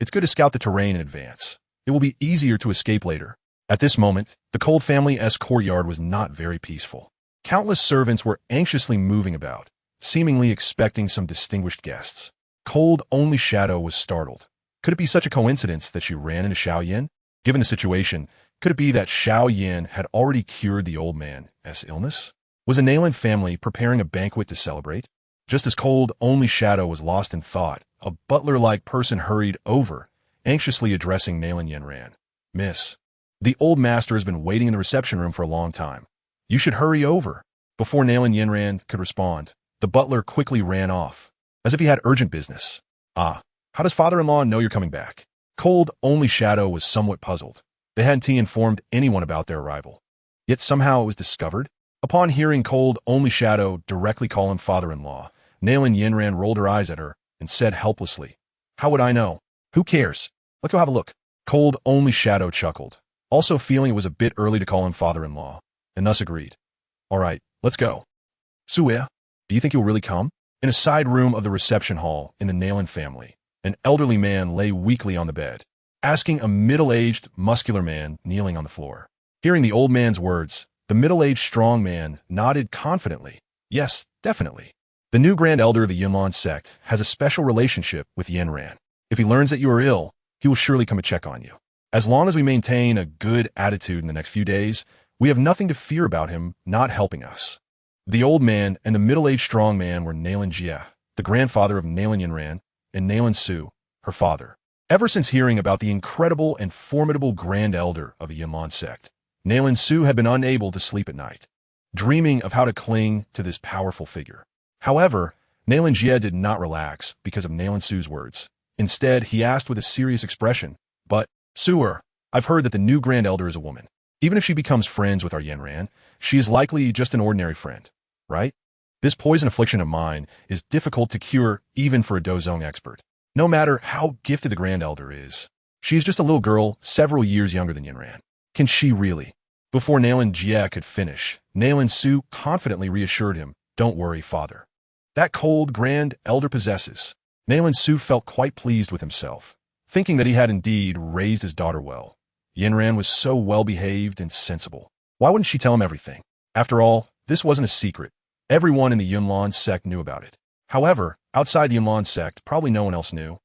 [SPEAKER 1] It's good to scout the terrain in advance. It will be easier to escape later. At this moment, the Cold family's courtyard was not very peaceful. Countless servants were anxiously moving about, seemingly expecting some distinguished guests. Cold Only Shadow was startled. Could it be such a coincidence that she ran into Xiao Yin? Given the situation, could it be that Xiao Yin had already cured the old man's illness? Was a Nalan family preparing a banquet to celebrate? Just as Cold Only Shadow was lost in thought, a butler-like person hurried over, anxiously addressing Nalan Yenran. Miss, the old master has been waiting in the reception room for a long time. You should hurry over. Before Nalan Yenran could respond, the butler quickly ran off, as if he had urgent business. Ah, how does father-in-law know you're coming back? Cold Only Shadow was somewhat puzzled. They hadn't informed anyone about their arrival. Yet somehow it was discovered. Upon hearing Cold Only Shadow directly call him father-in-law, Nalan Yenran rolled her eyes at her and said helplessly, How would I know? Who cares? Let's go have a look. Cold Only Shadow chuckled, also feeling it was a bit early to call him father-in-law, and thus agreed. All right, let's go. Suya, do you think you'll really come? In a side room of the reception hall in the Nalan family, an elderly man lay weakly on the bed, asking a middle-aged, muscular man kneeling on the floor. Hearing the old man's words, the middle-aged strong man nodded confidently. Yes, definitely. The new Grand Elder of the Yunlan sect has a special relationship with Yenran. If he learns that you are ill, he will surely come and check on you. As long as we maintain a good attitude in the next few days, we have nothing to fear about him not helping us. The old man and the middle-aged strong man were Nalan Jia, the grandfather of Nalan Yenran, and Nalan Su, her father. Ever since hearing about the incredible and formidable Grand Elder of the Yunlan sect, Nalan Su had been unable to sleep at night, dreaming of how to cling to this powerful figure. However, Nalan Jia did not relax because of Nalan Su's words. Instead, he asked with a serious expression, But, Suer, I've heard that the new Grand Elder is a woman. Even if she becomes friends with our Yenran, she is likely just an ordinary friend, right? This poison affliction of mine is difficult to cure even for a Dozong expert. No matter how gifted the Grand Elder is, she is just a little girl several years younger than Yenran. Can she really? Before Nalan Jia could finish, Nalan Su confidently reassured him, Don't worry, father. That cold Grand Elder possesses. Nalan Su felt quite pleased with himself, thinking that he had indeed raised his daughter well. Yenran was so well-behaved and sensible. Why wouldn't she tell him everything? After all, this wasn't a secret. Everyone in the Yunlan sect knew about it. However, outside the Yunlan sect, probably no one else knew.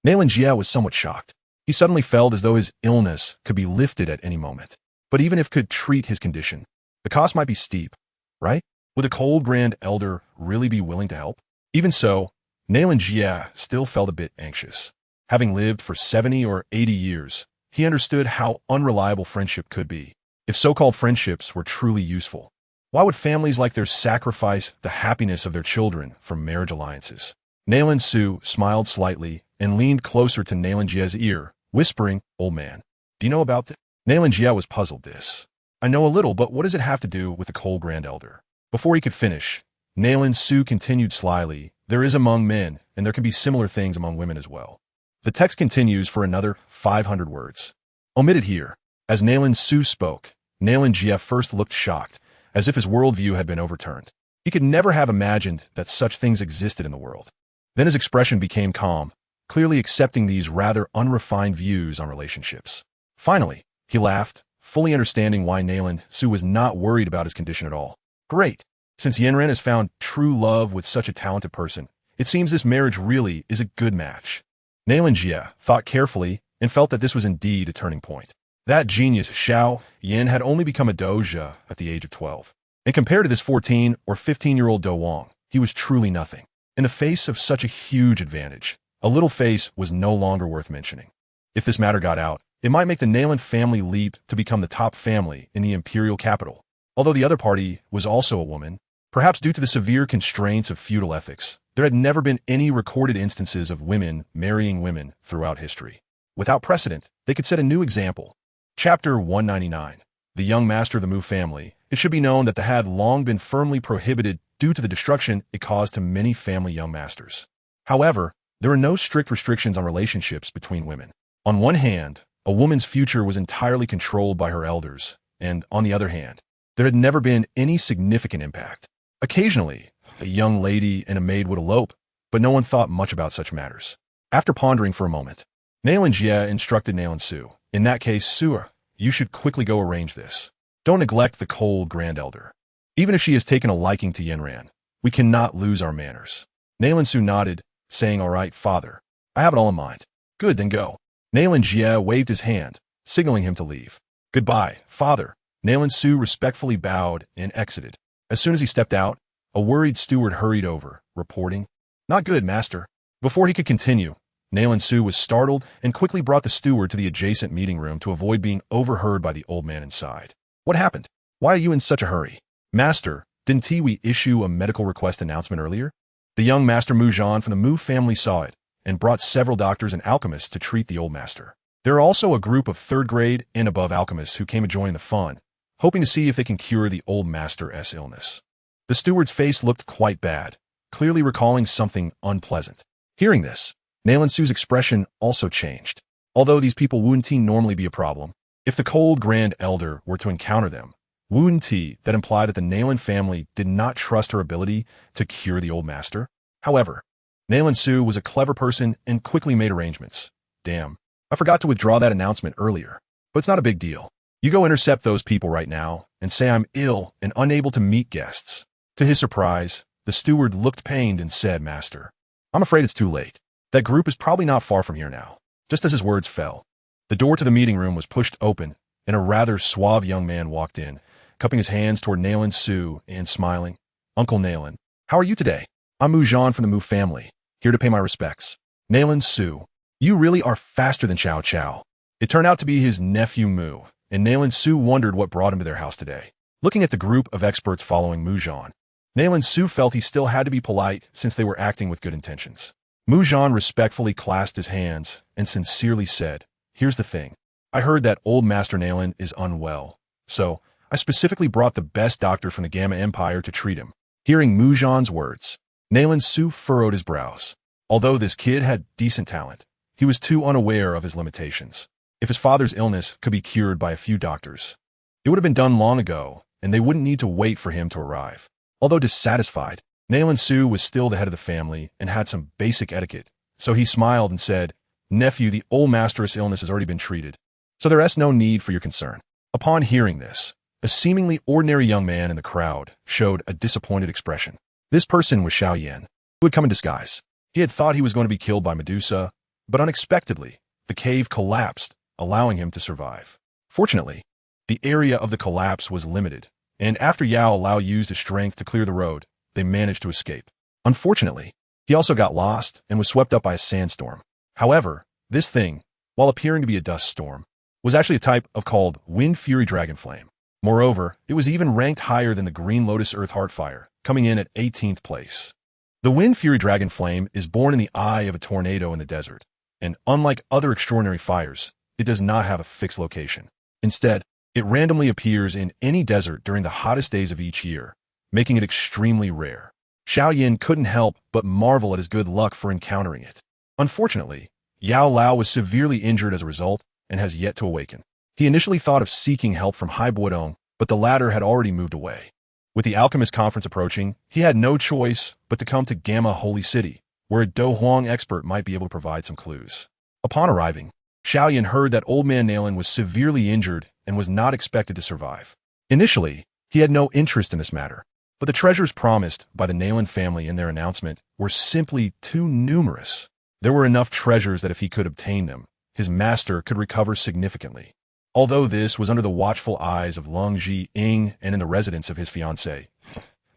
[SPEAKER 1] Nalan Jia was somewhat shocked. He suddenly felt as though his illness could be lifted at any moment. But even if could treat his condition, the cost might be steep, right? Would the cold Grand Elder really be willing to help? Even so, Nalan Jia still felt a bit anxious. Having lived for 70 or 80 years, he understood how unreliable friendship could be. If so-called friendships were truly useful, why would families like theirs sacrifice the happiness of their children for marriage alliances? Nalan Su smiled slightly and leaned closer to Nalan Jia's ear, whispering, Old man, do you know about this? Nalan Jia was puzzled this. I know a little, but what does it have to do with the cold Grand Elder? Before he could finish, Nalan Su continued slyly, There is among men, and there can be similar things among women as well. The text continues for another 500 words. Omitted here. As Nalan Su spoke, Nalan Jia first looked shocked, as if his worldview had been overturned. He could never have imagined that such things existed in the world. Then his expression became calm, clearly accepting these rather unrefined views on relationships. Finally, he laughed, fully understanding why Nalan Su was not worried about his condition at all. Great. Since Yenran has found true love with such a talented person, it seems this marriage really is a good match. Nalan Jia thought carefully and felt that this was indeed a turning point. That genius Xiao Yin had only become a doja at the age of 12. And compared to this 14 or 15-year-old Do Wang, he was truly nothing. In the face of such a huge advantage, a little face was no longer worth mentioning. If this matter got out, it might make the Nalan family leap to become the top family in the imperial capital. Although the other party was also a woman, perhaps due to the severe constraints of feudal ethics, there had never been any recorded instances of women marrying women throughout history. Without precedent, they could set a new example. Chapter 199. The young master of the Mu family. It should be known that the had long been firmly prohibited due to the destruction it caused to many family young masters. However, there are no strict restrictions on relationships between women. On one hand, a woman's future was entirely controlled by her elders, and on the other hand, there had never been any significant impact. Occasionally, a young lady and a maid would elope, but no one thought much about such matters. After pondering for a moment, Nalan Jia instructed Nalan Su, In that case, Suer, you should quickly go arrange this. Don't neglect the cold Grand Elder. Even if she has taken a liking to Yenran, we cannot lose our manners. Nalan Su nodded, saying, All right, father. I have it all in mind. Good, then go. Nalan Jia waved his hand, signaling him to leave. Goodbye, father. Nalan Su respectfully bowed and exited. As soon as he stepped out, a worried steward hurried over, reporting, "Not good, master." Before he could continue, Nalan Su was startled and quickly brought the steward to the adjacent meeting room to avoid being overheard by the old man inside. "What happened? Why are you in such a hurry?" "Master, didn't we issue a medical request announcement earlier?" The young Master Mu Zhan from the Mu family saw it and brought several doctors and alchemists to treat the old master. There are also a group of third-grade and above alchemists who came to join the fun, hoping to see if they can cure the old master's illness. The steward's face looked quite bad, clearly recalling something unpleasant. Hearing this, Nalan Su's expression also changed. Although these people wouldn't normally be a problem, if the cold Grand Elder were to encounter them, wouldn't that imply that the Nalan family did not trust her ability to cure the old master? However, Nalan Su was a clever person and quickly made arrangements. "Damn, I forgot to withdraw that announcement earlier. But it's not a big deal. You go intercept those people right now and say I'm ill and unable to meet guests." To his surprise, the steward looked pained and said, "Master, I'm afraid it's too late. That group is probably not far from here now." Just as his words fell, the door to the meeting room was pushed open and a rather suave young man walked in, cupping his hands toward Nalan Su and smiling. "Uncle Nalan, how are you today? I'm Mu Zhan from the Mu family, here to pay my respects." "Nalan Su, you really are faster than Xiao Qiao." It turned out to be his nephew Mu, and Nalan Su wondered what brought him to their house today. Looking at the group of experts following Mu Zhan, Nalan Su felt he still had to be polite since they were acting with good intentions. Mu Zhan respectfully clasped his hands and sincerely said, "Here's the thing. I heard that old Master Nalan is unwell, so I specifically brought the best doctor from the Gamma Empire to treat him." Hearing Mu Zhan's words, Nalan Su furrowed his brows. Although this kid had decent talent, he was too unaware of his limitations. If his father's illness could be cured by a few doctors, it would have been done long ago, and they wouldn't need to wait for him to arrive. Although dissatisfied, Nalan Su was still the head of the family and had some basic etiquette, so he smiled and said, "Nephew, the old master's illness has already been treated, so there is no need for your concern." Upon hearing this, a seemingly ordinary young man in the crowd showed a disappointed expression. This person was Xiao Yan, who had come in disguise. He had thought he was going to be killed by Medusa, but unexpectedly, the cave collapsed, allowing him to survive. Fortunately, the area of the collapse was limited, and after Yao Lao used his strength to clear the road, they managed to escape. Unfortunately, he also got lost and was swept up by a sandstorm. However, this thing, while appearing to be a dust storm, was actually a type of called Wind Fury Dragon Flame. Moreover, it was even ranked higher than the Green Lotus Earth Heartfire, coming in at 18th place. The Wind Fury Dragon Flame is born in the eye of a tornado in the desert, and unlike other extraordinary fires, it does not have a fixed location. Instead, it randomly appears in any desert during the hottest days of each year, making it extremely rare. Xiao Yin couldn't help but marvel at his good luck for encountering it. Unfortunately, Yao Lao was severely injured as a result and has yet to awaken. He initially thought of seeking help from Hai Buodong, but the latter had already moved away. With the Alchemist Conference approaching, he had no choice but to come to Gamma Holy City, where a Do Huang expert might be able to provide some clues. Upon arriving, Xiao Yin heard that Old Man Nalan was severely injured and was not expected to survive. Initially, he had no interest in this matter, but the treasures promised by the Nalan family in their announcement were simply too numerous. There were enough treasures that if he could obtain them, his master could recover significantly. Although this was under the watchful eyes of Leng Zhiying and in the residence of his fiancée,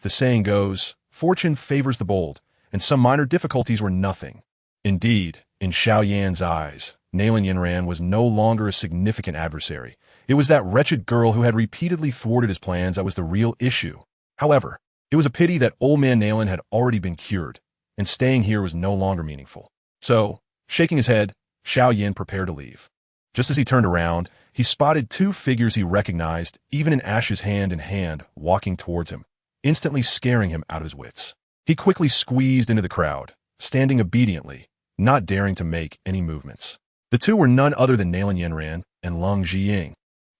[SPEAKER 1] the saying goes, fortune favors the bold, and some minor difficulties were nothing. Indeed, in Xiao Yan's eyes, Nalan Yinran was no longer a significant adversary. It was that wretched girl who had repeatedly thwarted his plans that was the real issue. However, it was a pity that Old Man Nalan had already been cured, and staying here was no longer meaningful. So, shaking his head, Xiao Yan prepared to leave. Just as he turned around, he spotted two figures he recognized, even in Ash's hand in hand, walking towards him, instantly scaring him out of his wits. He quickly squeezed into the crowd, standing obediently, not daring to make any movements. The two were none other than Nalan Yinran and Leng Zhiying,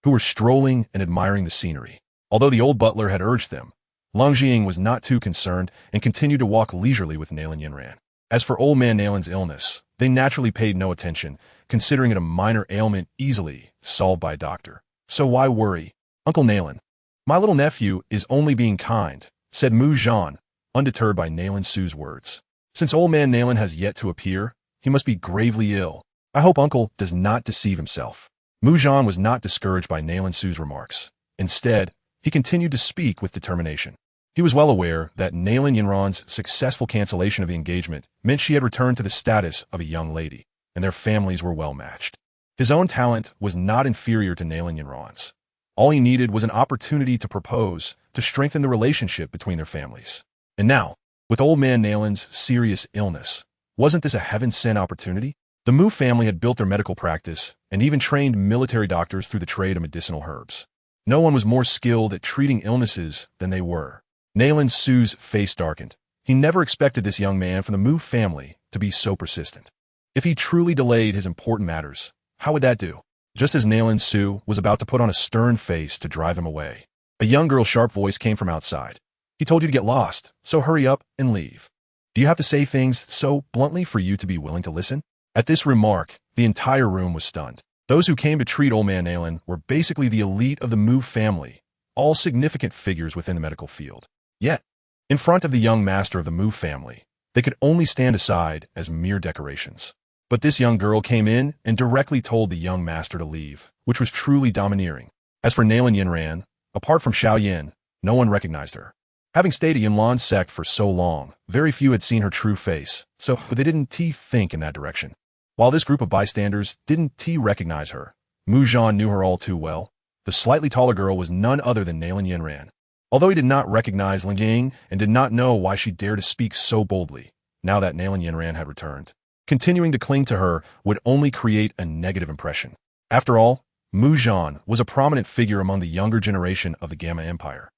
[SPEAKER 1] who were strolling and admiring the scenery. Although the old butler had urged them, Leng Zhiying was not too concerned and continued to walk leisurely with Nalan Yinran. As for Old Man Nalan's illness, they naturally paid no attention, considering it a minor ailment easily solved by a doctor. So why worry? Uncle Nalan, my little nephew is only being kind, said Mu Zhan, undeterred by Nalan Su's words. Since Old Man Nalan has yet to appear, he must be gravely ill. I hope Uncle does not deceive himself. Mu Zhan was not discouraged by Nalan Su's remarks. Instead, he continued to speak with determination. He was well aware that Nailin Yinran's successful cancellation of the engagement meant she had returned to the status of a young lady, and their families were well matched. His own talent was not inferior to Nailin Yinran's. All he needed was an opportunity to propose, to strengthen the relationship between their families. And now, with old man Nailin's serious illness, wasn't this a heaven-sent opportunity? The Mu family had built their medical practice and even trained military doctors through the trade of medicinal herbs. No one was more skilled at treating illnesses than they were. Nailin Su's face darkened. He never expected this young man from the Mu family to be so persistent. If he truly delayed his important matters, how would that do? Just as Nailin Su was about to put on a stern face to drive him away, a young girl's sharp voice came from outside. He told you to get lost, so hurry up and leave. Do you have to say things so bluntly for you to be willing to listen? At this remark, the entire room was stunned. Those who came to treat old man Nailin were basically the elite of the Mu family, all significant figures within the medical field. Yet, in front of the young master of the Mu family, they could only stand aside as mere decorations. But this young girl came in and directly told the young master to leave, which was truly domineering. As for Nailin Yinran, apart from Xiao Yin, no one recognized her. Having stayed at Yinlan's sect for so long, very few had seen her true face, so they didn't think in that direction. While this group of bystanders didn't recognize her, Mu Zhan knew her all too well. The slightly taller girl was none other than Nailin Yinran. Although he did not recognize Leng and did not know why she dared to speak so boldly, now that Nailin Yinran had returned, continuing to cling to her would only create a negative impression. After all, Mu Zhan was a prominent figure among the younger generation of the Gamma Empire.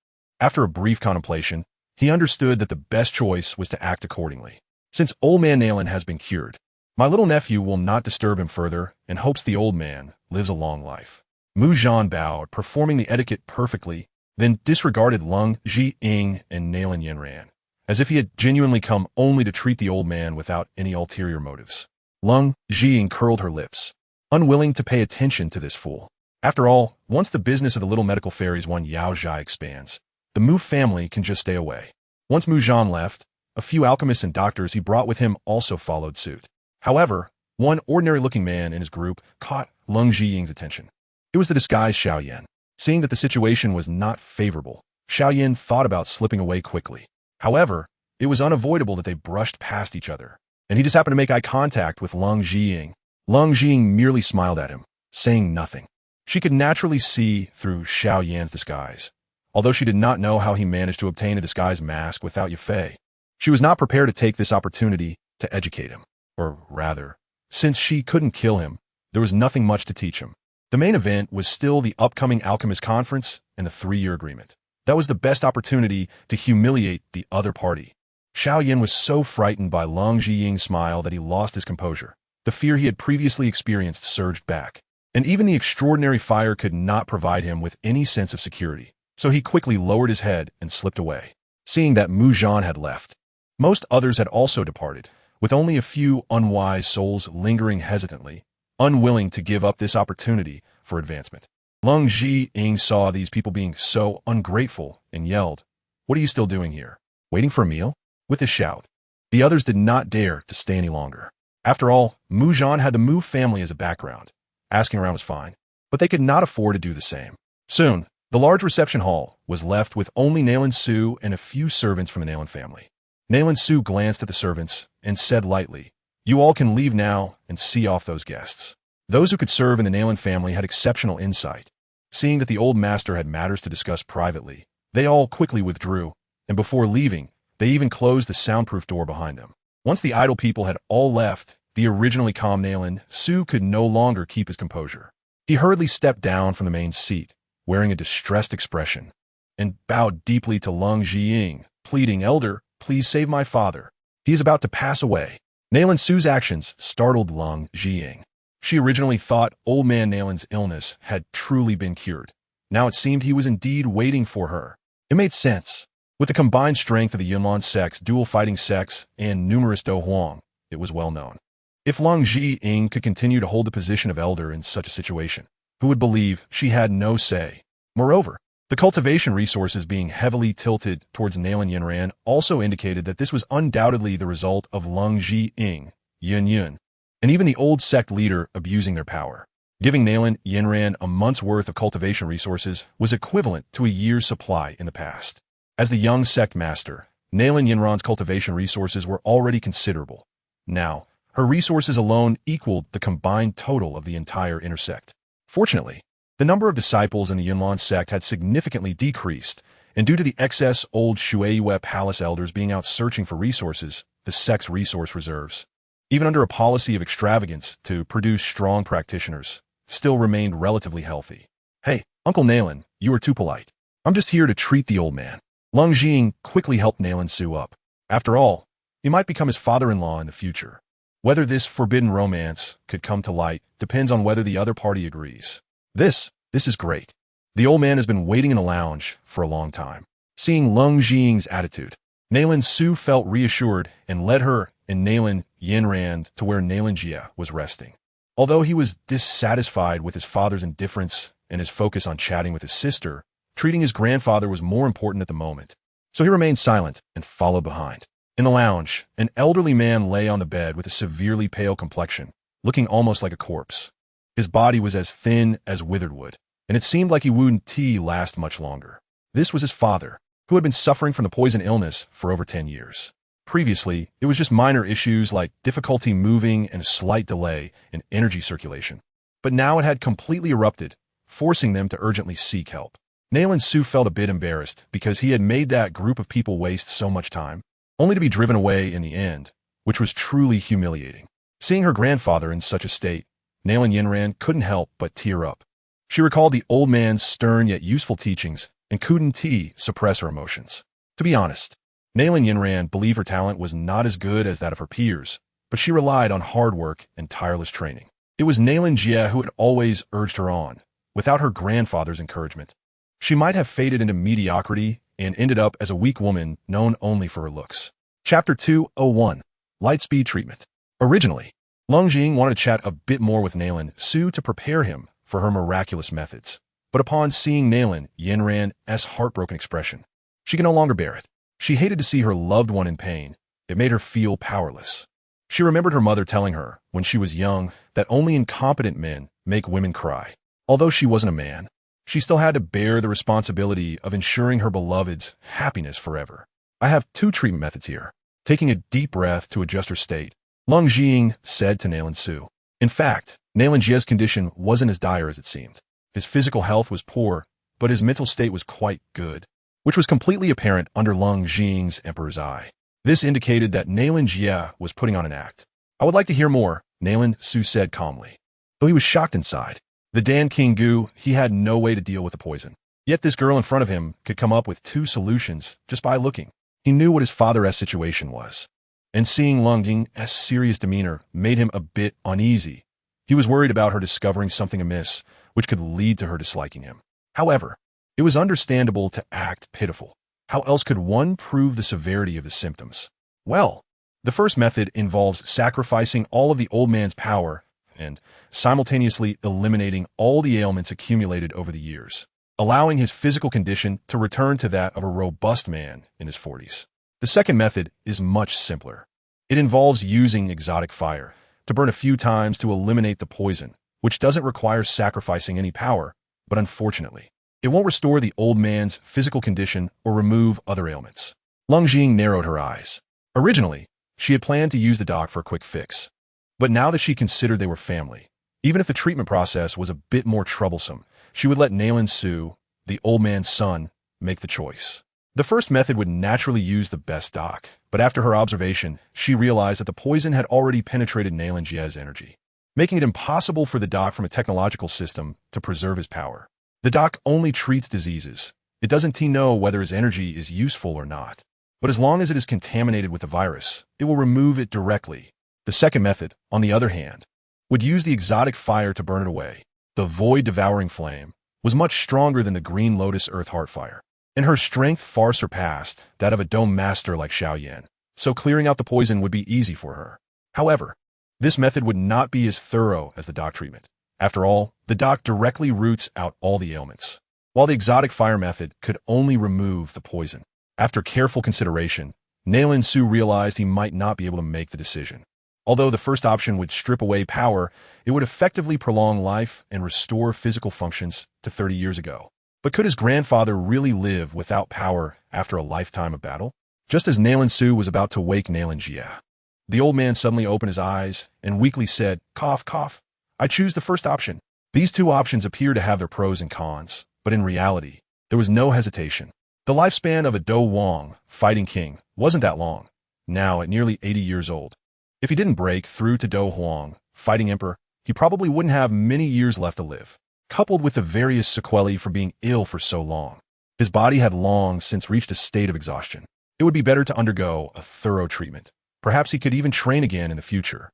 [SPEAKER 1] After a brief contemplation, he understood that the best choice was to act accordingly. Since old man Nailin has been cured, my little nephew will not disturb him further and hopes the old man lives a long life. Mu Zhan bowed, performing the etiquette perfectly, then disregarded Leng Zhiying and Nailin Yinran, as if he had genuinely come only to treat the old man without any ulterior motives. Leng Zhiying curled her lips, unwilling to pay attention to this fool. After all, once the business of the little medical fairies one Yao Zhai expands, the Mu family can just stay away. Once Mu Zhan left, a few alchemists and doctors he brought with him also followed suit. However, one ordinary-looking man in his group caught Leng Zhiying's attention. It was the disguised Xiao Yin. Seeing that the situation was not favorable, Xiao Yin thought about slipping away quickly. However, it was unavoidable that they brushed past each other, and he just happened to make eye contact with Leng Zhiying. Leng Zhiying merely smiled at him, saying nothing. She could naturally see through Xiao Yan's disguise, although she did not know how he managed to obtain a disguise mask without Yafei. She was not prepared to take this opportunity to educate him. Or rather, since she couldn't kill him, there was nothing much to teach him. The main event was still the upcoming Alchemist Conference and the 3-year agreement. That was the best opportunity to humiliate the other party. Xiao Yin was so frightened by Leng Zhiying's smile that he lost his composure. The fear he had previously experienced surged back, and even the extraordinary fire could not provide him with any sense of security, so he quickly lowered his head and slipped away. Seeing that Mu Zhan had left, most others had also departed, with only a few unwise souls lingering hesitantly, unwilling to give up this opportunity for advancement. Leng Zhiying saw these people being so ungrateful and yelled, "What are you still doing here? Waiting for a meal?" With a shout, the others did not dare to stay any longer. After all, Mu Zhan had the Mu family as a background. Asking around was fine, but they could not afford to do the same. Soon, the large reception hall was left with only Nailin Su and a few servants from the Nailin family. Nailin Su glanced at the servants and said lightly, "You all can leave now and see off those guests." Those who could serve in the Nailin family had exceptional insight. Seeing that the old master had matters to discuss privately, they all quickly withdrew, and before leaving, they even closed the soundproof door behind them. Once the idle people had all left, the originally calm Nailin Su could no longer keep his composure. He hurriedly stepped down from the main seat, wearing a distressed expression, and bowed deeply to Leng Zhiying, pleading, "Elder, please save my father. He is about to pass away." Nailin Su's actions startled Leng Zhiying. She originally thought old man Nailin's illness had truly been cured. Now it seemed he was indeed waiting for her. It made sense. With the combined strength of the Yunlan sects, dual fighting sects, and numerous Do Huang, it was well known. If Leng Zhiying could continue to hold the position of elder in such a situation, who would believe she had no say? Moreover, the cultivation resources being heavily tilted towards Nailin Yinran also indicated that this was undoubtedly the result of Leng Zhiying, Yun, and even the old sect leader abusing their power. Giving Nailin Yinran a month's worth of cultivation resources was equivalent to a year's supply in the past. As the young sect master, Nalan Yinran's cultivation resources were already considerable. Now, her resources alone equaled the combined total of the entire inner sect. Fortunately, the number of disciples in the Yunlan sect had significantly decreased, and due to the excess old Shueiyue palace elders being out searching for resources, the sect's resource reserves, even under a policy of extravagance to produce strong practitioners, still remained relatively healthy. Hey, Uncle Nalan, you are too polite. I'm just here to treat the old man. Leng Jing quickly helped Nalan Su up. After all, he might become his father-in-law in the future. Whether this forbidden romance could come to light depends on whether the other party agrees. This is great. The old man has been waiting in the lounge for a long time. Seeing Leng Jing's attitude, Nalan Su felt reassured and led her and Nalan Yinran to where Nalan Jia was resting. Although he was dissatisfied with his father's indifference and his focus on chatting with his sister, treating his grandfather was more important at the moment. So he remained silent and followed behind. In the lounge, an elderly man lay on the bed with a severely pale complexion, looking almost like a corpse. His body was as thin as withered wood, and it seemed like he wouldn't last much longer. This was his father, who had been suffering from the poison illness for over 10 years. Previously, it was just minor issues like difficulty moving and a slight delay in energy circulation. But now it had completely erupted, forcing them to urgently seek help. Nalan Su felt a bit embarrassed because he had made that group of people waste so much time, only to be driven away in the end, which was truly humiliating. Seeing her grandfather in such a state, Nalan Yinran couldn't help but tear up. She recalled the old man's stern yet useful teachings and couldn't suppress her emotions. To be honest, Nalan Yinran believed her talent was not as good as that of her peers, but she relied on hard work and tireless training. It was Nalan Jia who had always urged her on, without her grandfather's encouragement. She might have faded into mediocrity and ended up as a weak woman known only for her looks. Chapter 201, Lightspeed Treatment. Originally, Leng Jing wanted to chat a bit more with Nalan Su to prepare him for her miraculous methods. But upon seeing Nalan Yinran's heartbroken expression, she could no longer bear it. She hated to see her loved one in pain. It made her feel powerless. She remembered her mother telling her, when she was young, that only incompetent men make women cry. Although she wasn't a man, she still had to bear the responsibility of ensuring her beloved's happiness forever. I have 2 treatment methods here. Taking a deep breath to adjust her state, Leng Jing said to Nalan Su. In fact, Nalan Jia's condition wasn't as dire as it seemed. His physical health was poor, but his mental state was quite good, which was completely apparent under Leng Jing's emperor's eye. This indicated that Nalan Jia was putting on an act. I would like to hear more, Nalan Su said calmly. Though he was shocked inside. The Dan King Gu, he had no way to deal with the poison. Yet this girl in front of him could come up with 2 solutions just by looking. He knew what his father's situation was. And seeing Leng Jing's serious demeanor made him a bit uneasy. He was worried about her discovering something amiss, which could lead to her disliking him. However, it was understandable to act pitiful. How else could one prove the severity of the symptoms? Well, the first method involves sacrificing all of the old man's power and simultaneously eliminating all the ailments accumulated over the years, allowing his physical condition to return to that of a robust man in his 40s. The second method is much simpler. It involves using exotic fire to burn a few times to eliminate the poison, which doesn't require sacrificing any power, but unfortunately, it won't restore the old man's physical condition or remove other ailments. Leng Jing narrowed her eyes. Originally, she had planned to use the doc for a quick fix. But now that she considered they were family, even if the treatment process was a bit more troublesome, she would let Nalan Su, the old man's son, make the choice. The first method would naturally use the best doc, but after her observation, she realized that the poison had already penetrated Nalan Jia's energy, making it impossible for the doc from a technological system to preserve his power. The doc only treats diseases. It doesn't know whether his energy is useful or not. But as long as it is contaminated with the virus, it will remove it directly. The second method, on the other hand, would use the exotic fire to burn it away. The void-devouring flame was much stronger than the green lotus earth heart fire, and her strength far surpassed that of a dome master like Xiaoyan, so clearing out the poison would be easy for her. However, this method would not be as thorough as the doc treatment. After all, the doc directly roots out all the ailments, while the exotic fire method could only remove the poison. After careful consideration, Nalan Su realized he might not be able to make the decision. Although the first option would strip away power, it would effectively prolong life and restore physical functions to 30 years ago. But could his grandfather really live without power after a lifetime of battle? Just as Nailan Su was about to wake Nailan Jia, the old man suddenly opened his eyes and weakly said, "Cough, cough. I choose the first option." These two options appear to have their pros and cons, but in reality, there was no hesitation. The lifespan of a Do Wang, fighting king, wasn't that long, now at nearly 80 years old. If he didn't break through to Do Huang, fighting emperor, he probably wouldn't have many years left to live. Coupled with the various sequelae from being ill for so long, his body had long since reached a state of exhaustion. It would be better to undergo a thorough treatment. Perhaps he could even train again in the future.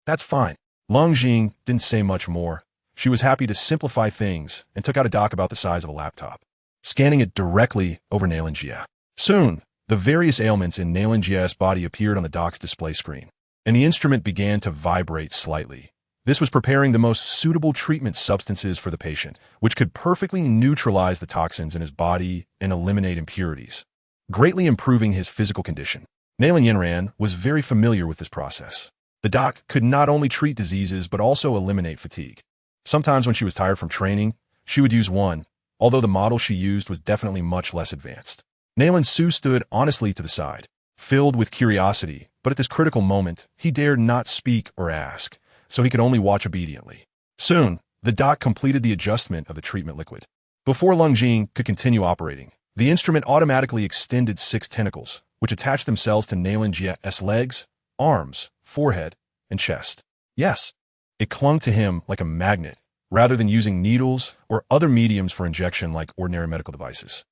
[SPEAKER 1] That's fine. Leng Jing didn't say much more. She was happy to simplify things and took out a dock about the size of a laptop, scanning it directly over Nailan Jia. Soon, the various ailments in Nailan Jia's body appeared on the dock's display screen, and the instrument began to vibrate slightly. This was preparing the most suitable treatment substances for the patient, which could perfectly neutralize the toxins in his body and eliminate impurities, greatly improving his physical condition. Nailan Yinran was very familiar with this process. The doc could not only treat diseases but also eliminate fatigue. Sometimes when she was tired from training, she would use one, although the model she used was definitely much less advanced. Nailan Su stood honestly to the side, filled with curiosity, but at this critical moment, he dared not speak or ask, so he could only watch obediently. Soon, the doc completed the adjustment of the treatment liquid. Before Leng Jing could continue operating, the instrument automatically extended 6 tentacles, which attached themselves to Nailan Jia's legs, arms, forehead, and chest. Yes, it clung to him like a magnet, rather than using needles or other mediums for injection like ordinary medical devices.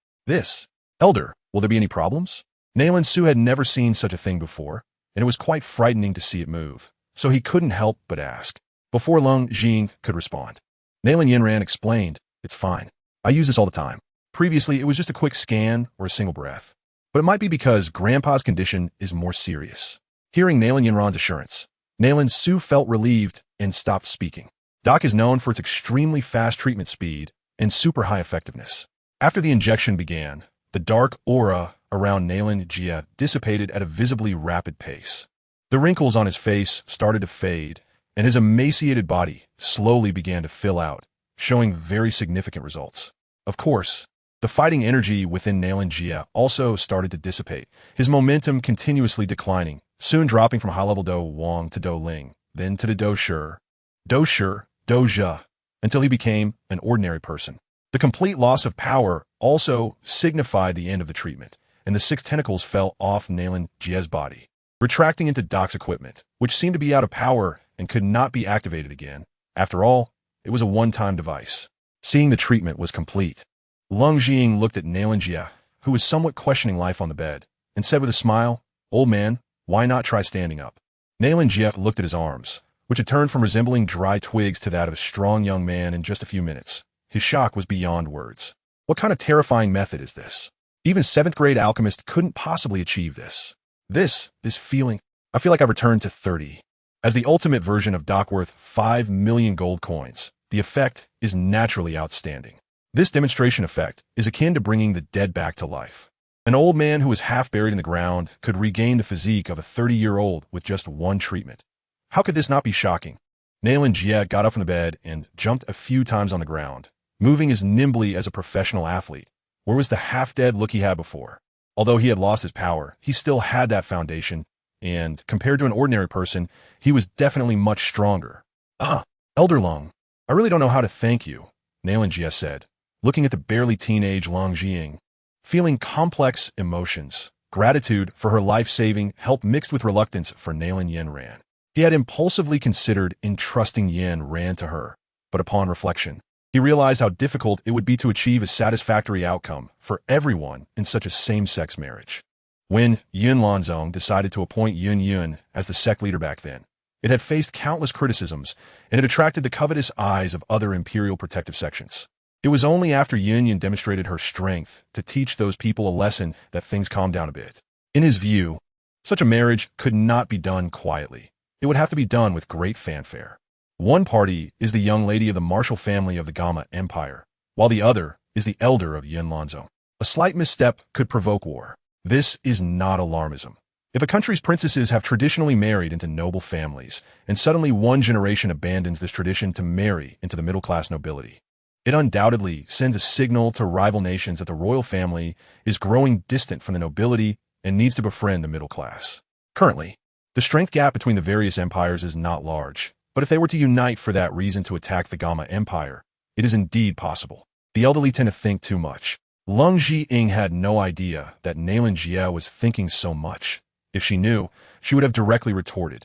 [SPEAKER 1] Elder, will there be any problems? Nailan Su had never seen such a thing before, and it was quite frightening to see it move, so he couldn't help but ask. Before Leng Jing could respond, Nailan Yinran explained, "It's fine. I use this all the time. Previously, it was just a quick scan or a single breath. But it might be because Grandpa's condition is more serious." Hearing Nailan Yinran's assurance, Nailan Su felt relieved and stopped speaking. Doc is known for its extremely fast treatment speed and super high effectiveness. After the injection began, the dark aura around Nailan Jia dissipated at a visibly rapid pace. The wrinkles on his face started to fade, and his emaciated body slowly began to fill out, showing very significant results. Of course, the fighting energy within Nailan Jia also started to dissipate, his momentum continuously declining, soon dropping from high-level Do Wang to Do Leng, then to the Do Shi, Do Zhe, until he became an ordinary person. The complete loss of power also signified the end of the treatment, and the 6 tentacles fell off Nailan Jia's body, retracting into Doc's equipment, which seemed to be out of power and could not be activated again. After all, it was a one-time device. Seeing the treatment was complete, Leng Jing looked at Nailan Jia, who was somewhat questioning life on the bed, and said with a smile, "Old man, why not try standing up?" Nailan Jia looked at his arms, which had turned from resembling dry twigs to that of a strong young man in just a few minutes. His shock was beyond words. What kind of terrifying method is this? Even 7th-grade alchemists couldn't possibly achieve this. This feeling, I feel like I've returned to 30. As the ultimate version of Doc worth 5 million gold coins, the effect is naturally outstanding. This demonstration effect is akin to bringing the dead back to life. An old man who was half buried in the ground could regain the physique of a 30-year-old with just one treatment. How could this not be shocking? Nailan Jia got up from the bed and jumped a few times on the ground, moving as nimbly as a professional athlete. Where was the half-dead look he had before? Although he had lost his power, he still had that foundation, and compared to an ordinary person, he was definitely much stronger. Elder Leng, I really don't know how to thank you, Nailan Jia said, looking at the barely teenage Leng Jing. Feeling complex emotions, gratitude for her life-saving help mixed with reluctance for Nailan Yinran. He had impulsively considered entrusting Yinran to her, but upon reflection, he realized how difficult it would be to achieve a satisfactory outcome for everyone in such a same-sex marriage. When Yun Lanzong decided to appoint Yun Yun as the sect leader back then, it had faced countless criticisms, and it attracted the covetous eyes of other imperial protective sections. It was only after Yun Yun demonstrated her strength to teach those people a lesson that things calmed down a bit. In his view, such a marriage could not be done quietly. It would have to be done with great fanfare. One party is the young lady of the martial family of the Gamma Empire, while the other is the elder of Yun Lanzong. A slight misstep could provoke war. This is not alarmism. If a country's princesses have traditionally married into noble families, and suddenly one generation abandons this tradition to marry into the middle-class nobility, It undoubtedly sends a signal to rival nations that the royal family is growing distant from the nobility and needs to befriend the middle class. Currently, the strength gap between the various empires is not large, but if they were to unite for that reason to attack the Gamma Empire, it is indeed possible. The elderly tend to think too much. Leng Zhiying had no idea that Nailan Jie was thinking so much. If she knew, she would have directly retorted,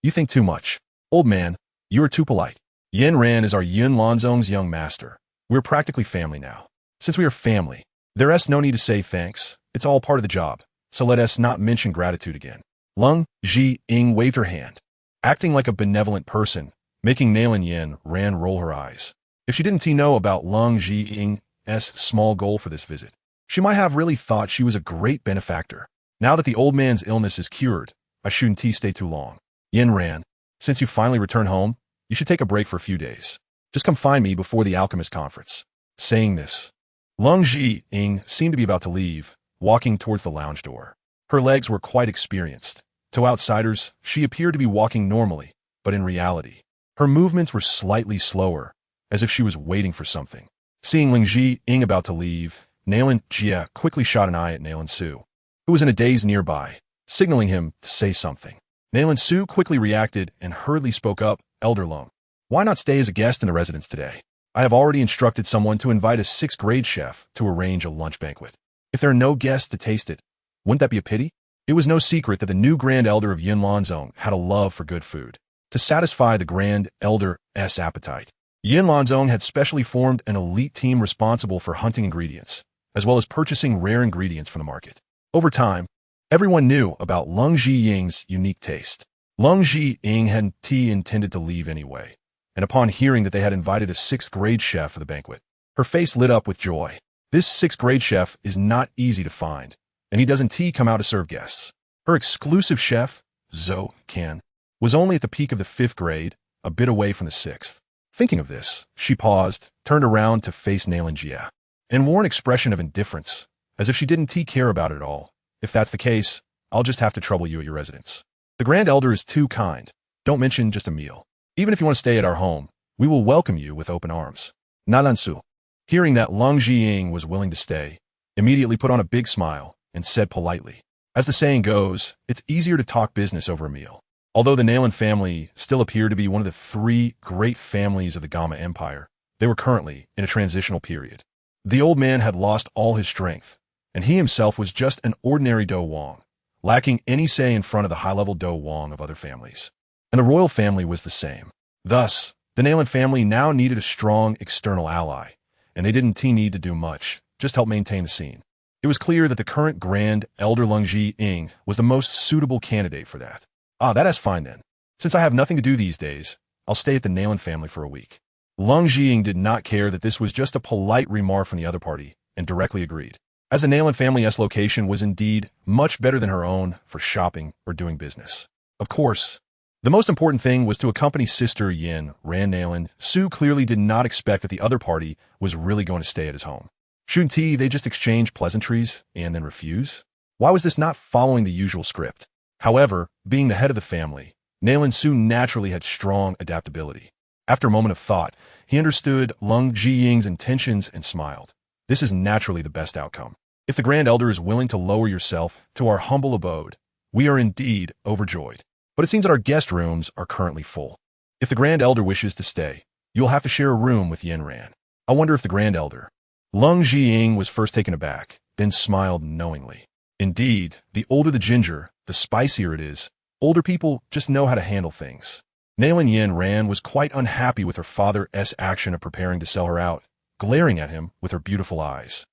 [SPEAKER 1] "You think too much. Old man, you are too polite. Yin Ran is our Yun Lanzong's young master. We're practically family now. Since we are family, there's no need to say thanks. It's all part of the job, so let us not mention gratitude again." Leng Zhiying waved her hand, acting like a benevolent person, making Nailan Yin Ran roll her eyes. If she didn't know about Leng Zhiying's small goal for this visit, she might have really thought she was a great benefactor. Now that the old man's illness is cured, I shouldn't stay too long. Yin Ran, since you finally returned home, you should take a break for a few days. Just come find me before the alchemist conference. Saying this, Leng Zhiying seemed to be about to leave, walking towards the lounge door. Her legs were quite experienced. To outsiders, she appeared to be walking normally, but in reality, her movements were slightly slower, as if she was waiting for something. Seeing Leng Zhiying about to leave, Nailan Jie quickly shot an eye at Nailan Su, who was in a daze nearby, signaling him to say something. Nailan Su quickly reacted and hurriedly spoke up, "Elder Leng, why not stay as a guest in the residence today? I have already instructed someone to invite a 6th grade chef to arrange a lunch banquet. If there are no guests to taste it, wouldn't that be a pity?" It was no secret that the new Grand Elder of Yun Lanzong had a love for good food. To satisfy the Grand Elder's appetite, Yun Lanzong had specially formed an elite team responsible for hunting ingredients, as well as purchasing rare ingredients from the market. Over time, everyone knew about Leng Zhiying's unique taste. Leng Zhiying hadn't intended to leave anyway, and upon hearing that they had invited a 6th grade chef for the banquet, her face lit up with joy. This 6th grade chef is not easy to find, and he doesn't come out to serve guests. Her exclusive chef, Zhou Qian, was only at the peak of the 5th grade, a bit away from the 6th. Thinking of this, she paused, turned around to face Nailan Jie, and wore an expression of indifference, as if she didn't care about it at all. "If that's the case, I'll just have to trouble you at your residence. The Grand Elder is too kind. Don't mention just a meal. Even if you want to stay at our home, we will welcome you with open arms." Nailan Su, hearing that Leng Zhiying was willing to stay, immediately put on a big smile and said politely, "As the saying goes, it's easier to talk business over a meal." Although the Nailan family still appeared to be one of the 3 great families of the Gamma Empire, they were currently in a transitional period. The old man had lost all his strength, and he himself was just an ordinary Do Wang, lacking any say in front of the high-level Do Wang of other families. And the royal family was the same. Thus, the Nailan family now needed a strong external ally, and they didn't need to do much, just help maintain the scene. It was clear that the current Grand Elder Leng Zhiying was the most suitable candidate for that. That's fine then. Since I have nothing to do these days, I'll stay at the Nailan family for a week. Leng Zhiying did not care that this was just a polite remark from the other party, and directly agreed, as the Nailan family's location was indeed much better than her own for shopping or doing business. Of course, the most important thing was to accompany Sister Yin Ran. Nailan Su clearly did not expect that the other party was really going to stay at his home. Shouldn't they just exchange pleasantries and then refuse? Why was this not following the usual script? However, being the head of the family, Nailan Su naturally had strong adaptability. After a moment of thought, he understood Leng Zhiying's intentions and smiled. This is naturally the best outcome. If the Grand Elder is willing to lower yourself to our humble abode, we are indeed overjoyed. But it seems that our guest rooms are currently full. If the Grand Elder wishes to stay, you'll have to share a room with Yin Ran. I wonder if the Grand Elder... Leng Zhiying was first taken aback, then smiled knowingly. Indeed, the older the ginger, the spicier it is. Older people just know how to handle things. Nailan Yin Ran was quite unhappy with her father's action of preparing to sell her out, glaring at him with her beautiful eyes.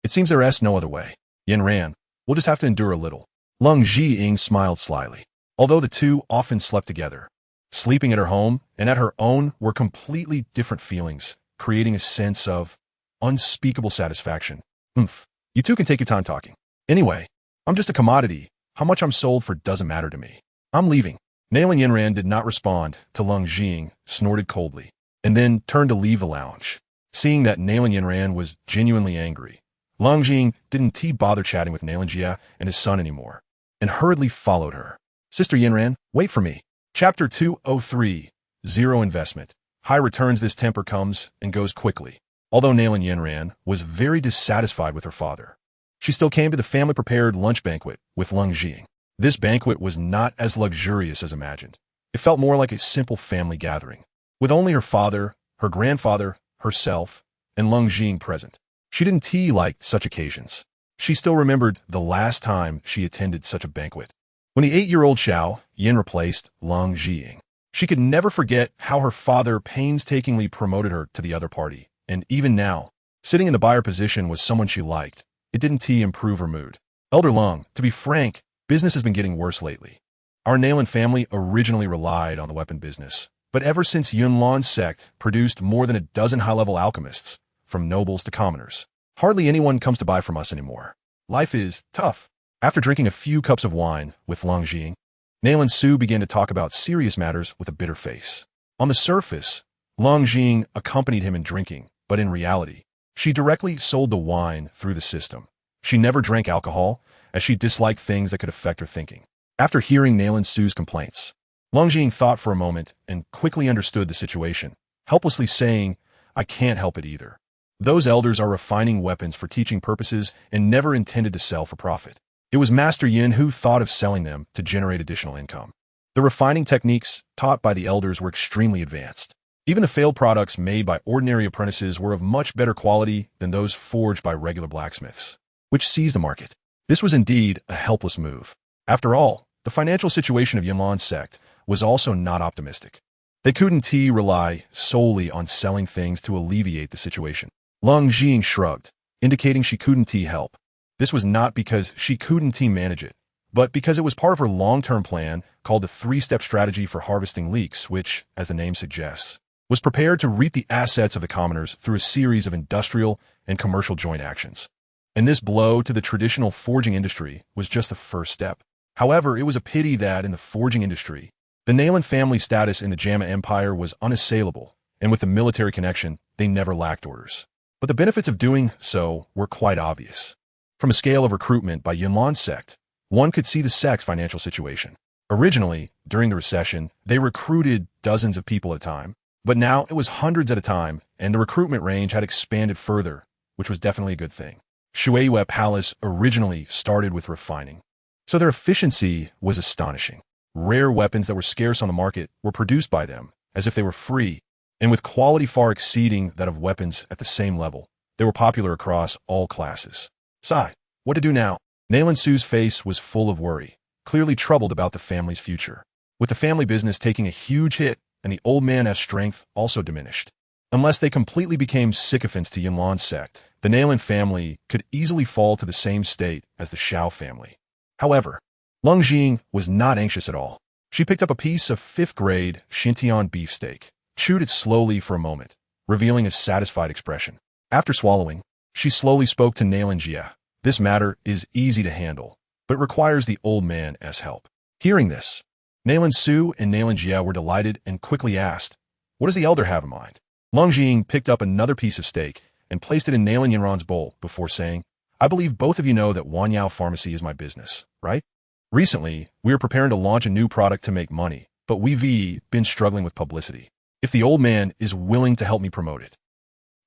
[SPEAKER 1] It seems there's no other way. Yin Ran, we'll just have to endure a little. Leng Zhiying smiled slyly. Although the two often slept together, sleeping at her home and at her own were completely different feelings, creating a sense of unspeakable satisfaction. You two can take your time talking. Anyway, I'm just a commodity. How much I'm sold for doesn't matter to me. I'm leaving. Nailan Yin Ran did not respond to Leng Zhiying, snorted coldly, and then turned to leave the lounge. Seeing that Nailan Yin Ran was genuinely angry, Leng Zhiying didn't bother chatting with Nailan Jie and his son anymore, and hurriedly followed her. Sister Yin Ran, wait for me. Chapter 203, Zero Investment. High returns, this temper comes and goes quickly. Although Nalan Yinran was very dissatisfied with her father, she still came to the family-prepared lunch banquet with Leng Jiying. This banquet was not as luxurious as imagined. It felt more like a simple family gathering, with only her father, her grandfather, herself, and Leng Jiying present. She didn't like such occasions. She still remembered the last time she attended such a banquet, when the 8-year-old Xiao Yin replaced Leng Jiying. She could never forget how her father painstakingly promoted her to the other party, and even now, sitting in the buyer position was someone she liked. It didn't improve her mood. Elder Leng, to be frank, business has been getting worse lately. Our Nalan family originally relied on the weapon business, but ever since Yunlan's sect produced more than a dozen high-level alchemists, from nobles to commoners, hardly anyone comes to buy from us anymore. Life is tough. After drinking a few cups of wine with Leng Jiying, Nalan Su began to talk about serious matters with a bitter face. On the surface, Leng Jiying accompanied him in drinking, but in reality, she directly sold the wine through the system. She never drank alcohol, as she disliked things that could affect her thinking. After hearing Nalan Su's complaints, Leng Jiying thought for a moment and quickly understood the situation, helplessly saying, "I can't help it either. Those elders are refining weapons for teaching purposes and never intended to sell for profit. It was Master Yin who thought of selling them to generate additional income. The refining techniques taught by the elders were extremely advanced. Even the failed products made by ordinary apprentices were of much better quality than those forged by regular blacksmiths, which seized the market. This was indeed a helpless move. After all, the financial situation of Yunlan's sect was also not optimistic. They couldn't rely solely on selling things to alleviate the situation." Leng Jiying shrugged, indicating she couldn't help. This was not because she couldn't manage it, but because it was part of her long-term plan called the 3-step strategy for harvesting leeks, which, as the name suggests, was prepared to reap the assets of the commoners through a series of industrial and commercial joint actions. And this blow to the traditional forging industry was just the first step. However, it was a pity that in the forging industry, the Nalan family status in the Jama Empire was unassailable, and with the military connection, they never lacked orders. But the benefits of doing so were quite obvious. From a scale of recruitment by Yunlan's sect, one could see the sect's financial situation. Originally, during the recession, they recruited dozens of people at a time, but now it was hundreds at a time, and the recruitment range had expanded further, which was definitely a good thing. Shueiyue Palace originally started with refining, so their efficiency was astonishing. Rare weapons that were scarce on the market were produced by them, as if they were free, and with quality far exceeding that of weapons at the same level. They were popular across all classes. Sigh, what to do now? Nalan Su's face was full of worry, clearly troubled about the family's future. With the family business taking a huge hit and the old man's strength also diminished. Unless they completely became sycophants to Yunlan's sect, the Nalan family could easily fall to the same state as the Xiao family. However, Leng Jiying was not anxious at all. She picked up a piece of 5th-grade Xintian beefsteak, chewed it slowly for a moment, revealing a satisfied expression. After swallowing, she slowly spoke to Nalan Jia. "This matter is easy to handle, but requires the old man's help." Hearing this, Nalan Su and Nalan Jia were delighted and quickly asked, "What does the elder have in mind?" Leng Jiying picked up another piece of steak and placed it in Nalan Yinran's bowl before saying, "I believe both of you know that Wanyao Pharmacy is my business, right? Recently, we are preparing to launch a new product to make money, but we've been struggling with publicity. If the old man is willing to help me promote it."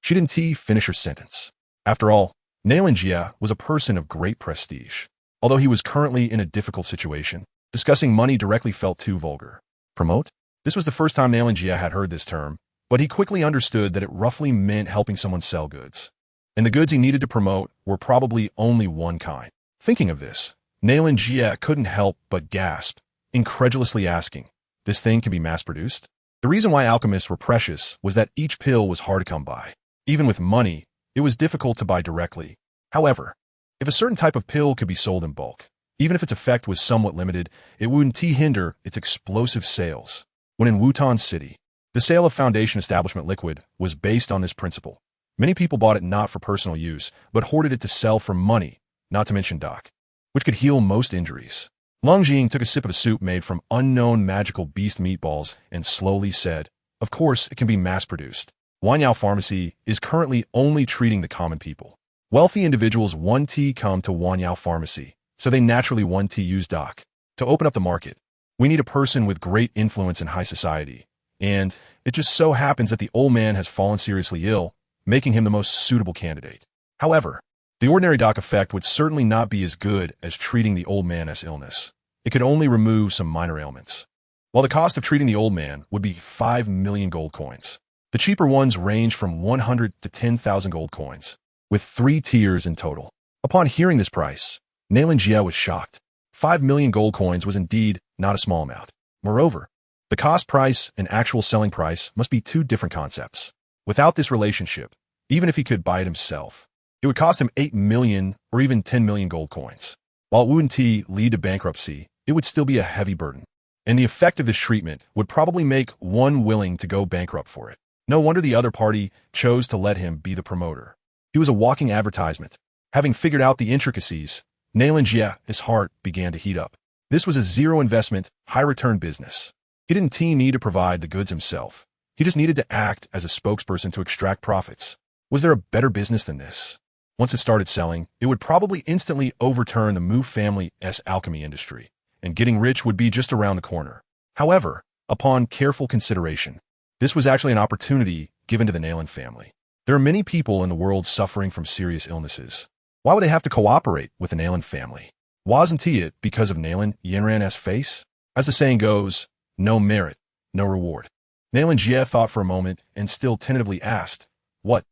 [SPEAKER 1] She didn't finish her sentence. After all, Nalan Jia was a person of great prestige. Although he was currently in a difficult situation, discussing money directly felt too vulgar. Promote? This was the first time Nalan Jia had heard this term, but he quickly understood that it roughly meant helping someone sell goods. And the goods he needed to promote were probably only one kind. Thinking of this, Nalan Jia couldn't help but gasp, incredulously asking, "This thing can be mass-produced?" The reason why alchemists were precious was that each pill was hard to come by. Even with money, it was difficult to buy directly. However, if a certain type of pill could be sold in bulk, even if its effect was somewhat limited, it wouldn't hinder its explosive sales. When in Wutan City, the sale of Foundation Establishment liquid was based on this principle. Many people bought it not for personal use, but hoarded it to sell for money, not to mention doc, which could heal most injuries. Leng Jiying took a sip of a soup made from unknown magical beast meatballs and slowly said, "Of course, it can be mass-produced. Wanyao Pharmacy is currently only treating the common people. Wealthy individuals want to come to Wanyao Pharmacy, so they naturally want to use doc. To open up the market, we need a person with great influence in high society, and it just so happens that the old man has fallen seriously ill, making him the most suitable candidate. However, the ordinary doc effect would certainly not be as good as treating the old man's illness. It could only remove some minor ailments. While the cost of treating the old man would be 5 million gold coins, the cheaper ones range from 100 to 10,000 gold coins, with 3 tiers in total. Upon hearing this price, ZhiyingBlasts was shocked. 5 million gold coins was indeed not a small amount. Moreover, the cost price and actual selling price must be 2 different concepts. Without this relationship, even if he could buy it himself, it would cost him 8 million or even 10 million gold coins. While it wouldn't lead to bankruptcy, it would still be a heavy burden. And the effect of this treatment would probably make one willing to go bankrupt for it. No wonder the other party chose to let him be the promoter. He was a walking advertisement. Having figured out the intricacies, ZhiyingBlasts' heart began to heat up. This was a zero-investment, high-return business. He didn't need to provide the goods himself. He just needed to act as a spokesperson to extract profits. Was there a better business than this? Once it started selling, it would probably instantly overturn the Mu family's alchemy industry, and getting rich would be just around the corner. However, upon careful consideration, this was actually an opportunity given to the Leng family. There are many people in the world suffering from serious illnesses. Why would they have to cooperate with the Leng family? Wasn't it because of ZhiyingBlasts' face? As the saying goes, no merit, no reward. ZhiyingBlasts thought for a moment and still tentatively asked, "What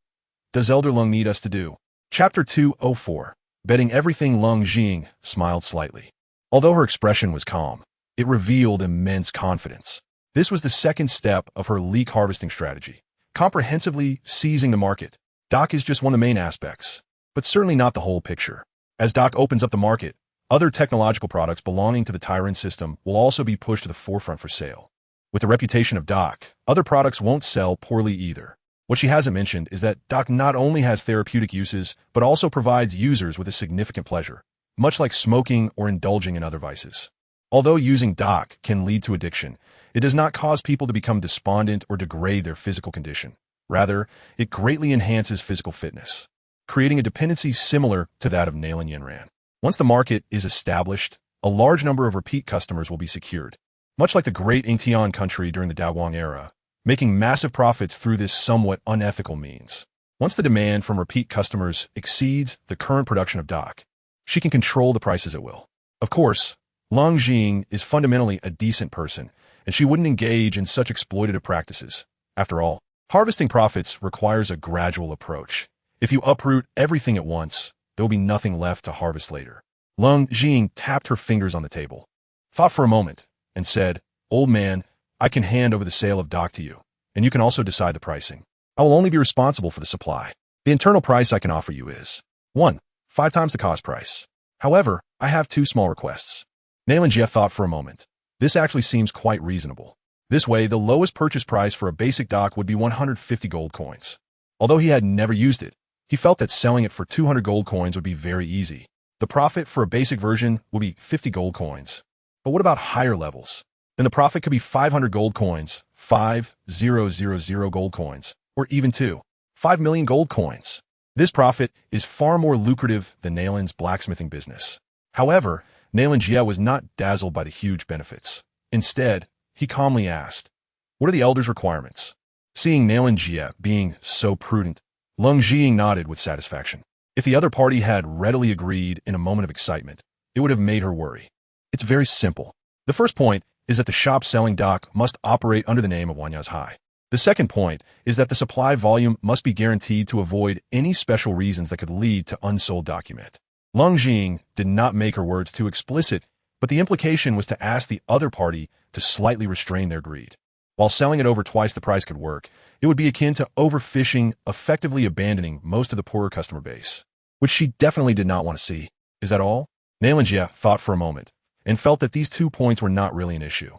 [SPEAKER 1] does Elder Leng need us to do?" Chapter 204. Betting everything. Leng smiled slightly. Although her expression was calm, it revealed immense confidence. This was the second step of her leak harvesting strategy, comprehensively seizing the market. Doc is just one of the main aspects, but certainly not the whole picture. As Doc opens up the market, other technological products belonging to the Tyrant system will also be pushed to the forefront for sale. With the reputation of Doc, other products won't sell poorly either. What she hasn't mentioned is that Doc not only has therapeutic uses, but also provides users with a significant pleasure, much like smoking or indulging in other vices. Although using Doc can lead to addiction, it does not cause people to become despondent or degrade their physical condition. Rather, it greatly enhances physical fitness, creating a dependency similar to that of Leng. Once the market is established, a large number of repeat customers will be secured, much like the great Ingtian country during the Daguang era, making massive profits through this somewhat unethical means. Once the demand from repeat customers exceeds the current production of Doc, she can control the prices at will. Of course, Leng is fundamentally a decent person, and she wouldn't engage in such exploitative practices. After all, harvesting profits requires a gradual approach. If you uproot everything at once, there will be nothing left to harvest later. Leng tapped her fingers on the table, thought for a moment, and said, "Old man, I can hand over the sale of Doc to you, and you can also decide the pricing. I will only be responsible for the supply. The internal price I can offer you is 1. 5 times the cost price. However, I have 2 small requests." Leng thought for a moment. This actually seems quite reasonable. This way, the lowest purchase price for a basic Doc would be 150 gold coins. Although he had never used it, he felt that selling it for 200 gold coins would be very easy. The profit for a basic version would be 50 gold coins. But what about higher levels? Then the profit could be 500 gold coins, 5,000 gold coins, or even 5 million gold coins. This profit is far more lucrative than Leng's blacksmithing business. However, Leng was not dazzled by the huge benefits. Instead, he calmly asked, "What are the elder's requirements?" Seeing Leng being so prudent, Leng nodded with satisfaction. If the other party had readily agreed in a moment of excitement, it would have made her worry. It's very simple. The first point is that the shop selling Doc must operate under the name of Wanyas High. The second point is that the supply volume must be guaranteed to avoid any special reasons that could lead to unsold document. Leng did not make her words too explicit, but the implication was to ask the other party to slightly restrain their greed. While selling it over twice the price could work, it would be akin to overfishing, effectively abandoning most of the poorer customer base, which she definitely did not want to see. Is that all? Leng thought for a moment, and felt that these 2 points were not really an issue.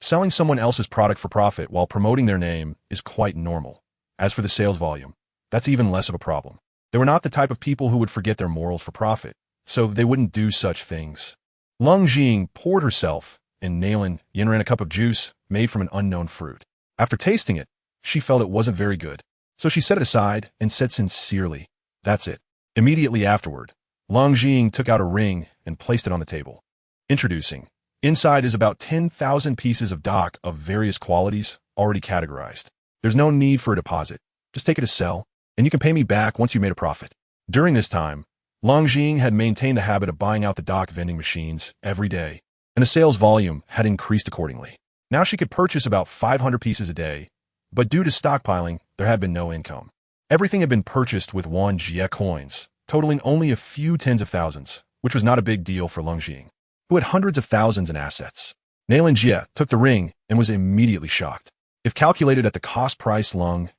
[SPEAKER 1] Selling someone else's product for profit while promoting their name is quite normal. As for the sales volume, that's even less of a problem. They were not the type of people who would forget their morals for profit, so they wouldn't do such things. Leng poured herself and Leng a cup of juice made from an unknown fruit. After tasting it, she felt it wasn't very good, so she set it aside and said sincerely, "That's it." Immediately afterward, Leng took out a ring and placed it on the table. Introducing Inside is about 10,000 pieces of dock of various qualities already categorized. There's no need for a deposit. Just take it to sell, and you can pay me back once you made a profit. During this time, Leng had maintained the habit of buying out the dock vending machines every day, and the sales volume had increased accordingly. Now she could purchase about 500 pieces a day, but due to stockpiling, there had been no income. Everything had been purchased with 1 Jie coins, totaling only a few tens of thousands, which was not a big deal for Leng, who had hundreds of thousands in assets. Nailan Jie took the ring and was immediately shocked. If calculated at the cost price Leng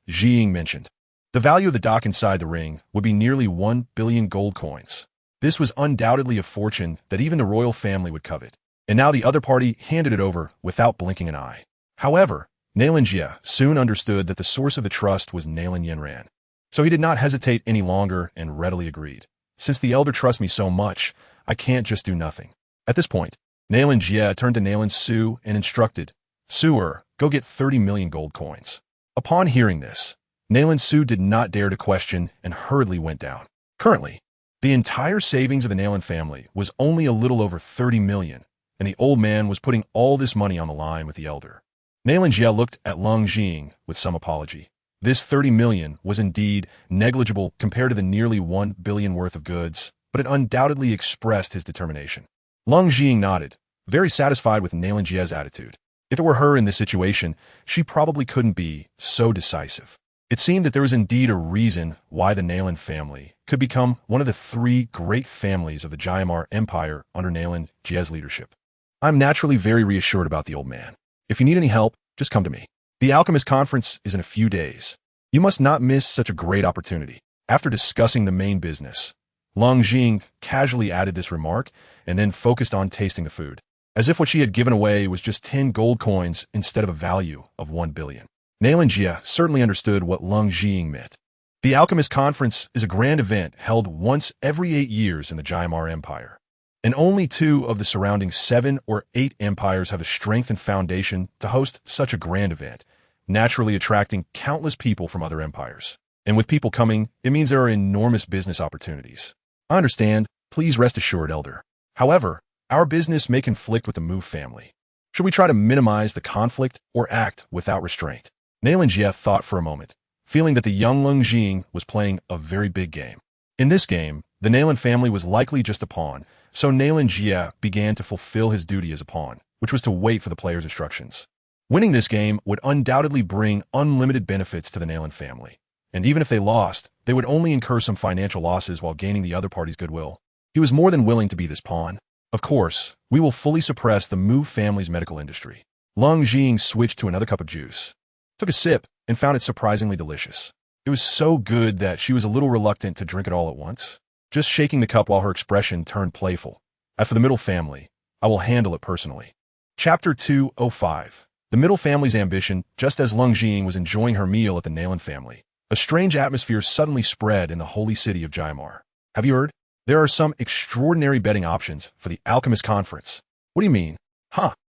[SPEAKER 1] mentioned, the value of the dock inside the ring would be nearly 1 billion gold coins. This was undoubtedly a fortune that even the royal family would covet, and now the other party handed it over without blinking an eye. However, Nailan Jie soon understood that the source of the trust was Nailan Yanran, so he did not hesitate any longer and readily agreed. Since the elder trusts me so much, I can't just do nothing. At this point, Nailan Jie turned to Nailan Su and instructed, Suer, go get 30 million gold coins. Upon hearing this, Nailan Su did not dare to question and hurriedly went down. Currently, the entire savings of the Nailan family was only a little over 30 million, and the old man was putting all this money on the line with the elder. Nailan Jie looked at Leng with some apology. This 30 million was indeed negligible compared to the nearly 1 billion worth of goods, but it undoubtedly expressed his determination. Leng nodded, very satisfied with Nailan Jie's attitude. If it were her in this situation, she probably couldn't be so decisive. It seemed that there was indeed a reason why the Nailan family could become one of the 3 great families of the Jiamar Empire under Nailan Jie's leadership. I'm naturally very reassured about the old man. If you need any help, just come to me. The Alchemist Conference is in a few days. You must not miss such a great opportunity. After discussing the main business, Leng casually added this remark and then focused on tasting the food, as if what she had given away was just 10 gold coins instead of a value of 1 billion. Nailan Jie certainly understood what Leng meant. The Alchemist Conference is a grand event held once every 8 years in the Jiamar Empire, and only 2 of the surrounding 7 or 8 empires have the strength and foundation to host such a grand event, naturally attracting countless people from other empires. And with people coming, it means there are enormous business opportunities. I understand. Please rest assured, Elder. However, our business may conflict with the Mu family. Should we try to minimize the conflict or act without restraint? Nailan Jie thought for a moment, feeling that the young Leng was playing a very big game. In this game, the Nailan family was likely just a pawn, so Nailan Jie began to fulfill his duty as a pawn, which was to wait for the player's instructions. Winning this game would undoubtedly bring unlimited benefits to the Nailan family, and even if they lost, they would only incur some financial losses while gaining the other party's goodwill. He was more than willing to be this pawn. Of course, we will fully suppress the Mu family's medical industry. Leng switched to another cup of juice, took a sip, and found it surprisingly delicious. It was so good that she was a little reluctant to drink it all at once, just shaking the cup while her expression turned playful. As for the middle family, I will handle it personally. Chapter 205. The middle family's ambition. Just as Leng was enjoying her meal at the Nailan family, a strange atmosphere suddenly spread in the holy city of Jiamar. Have you heard? There are some extraordinary betting options for the Alchemist Conference. What do you mean?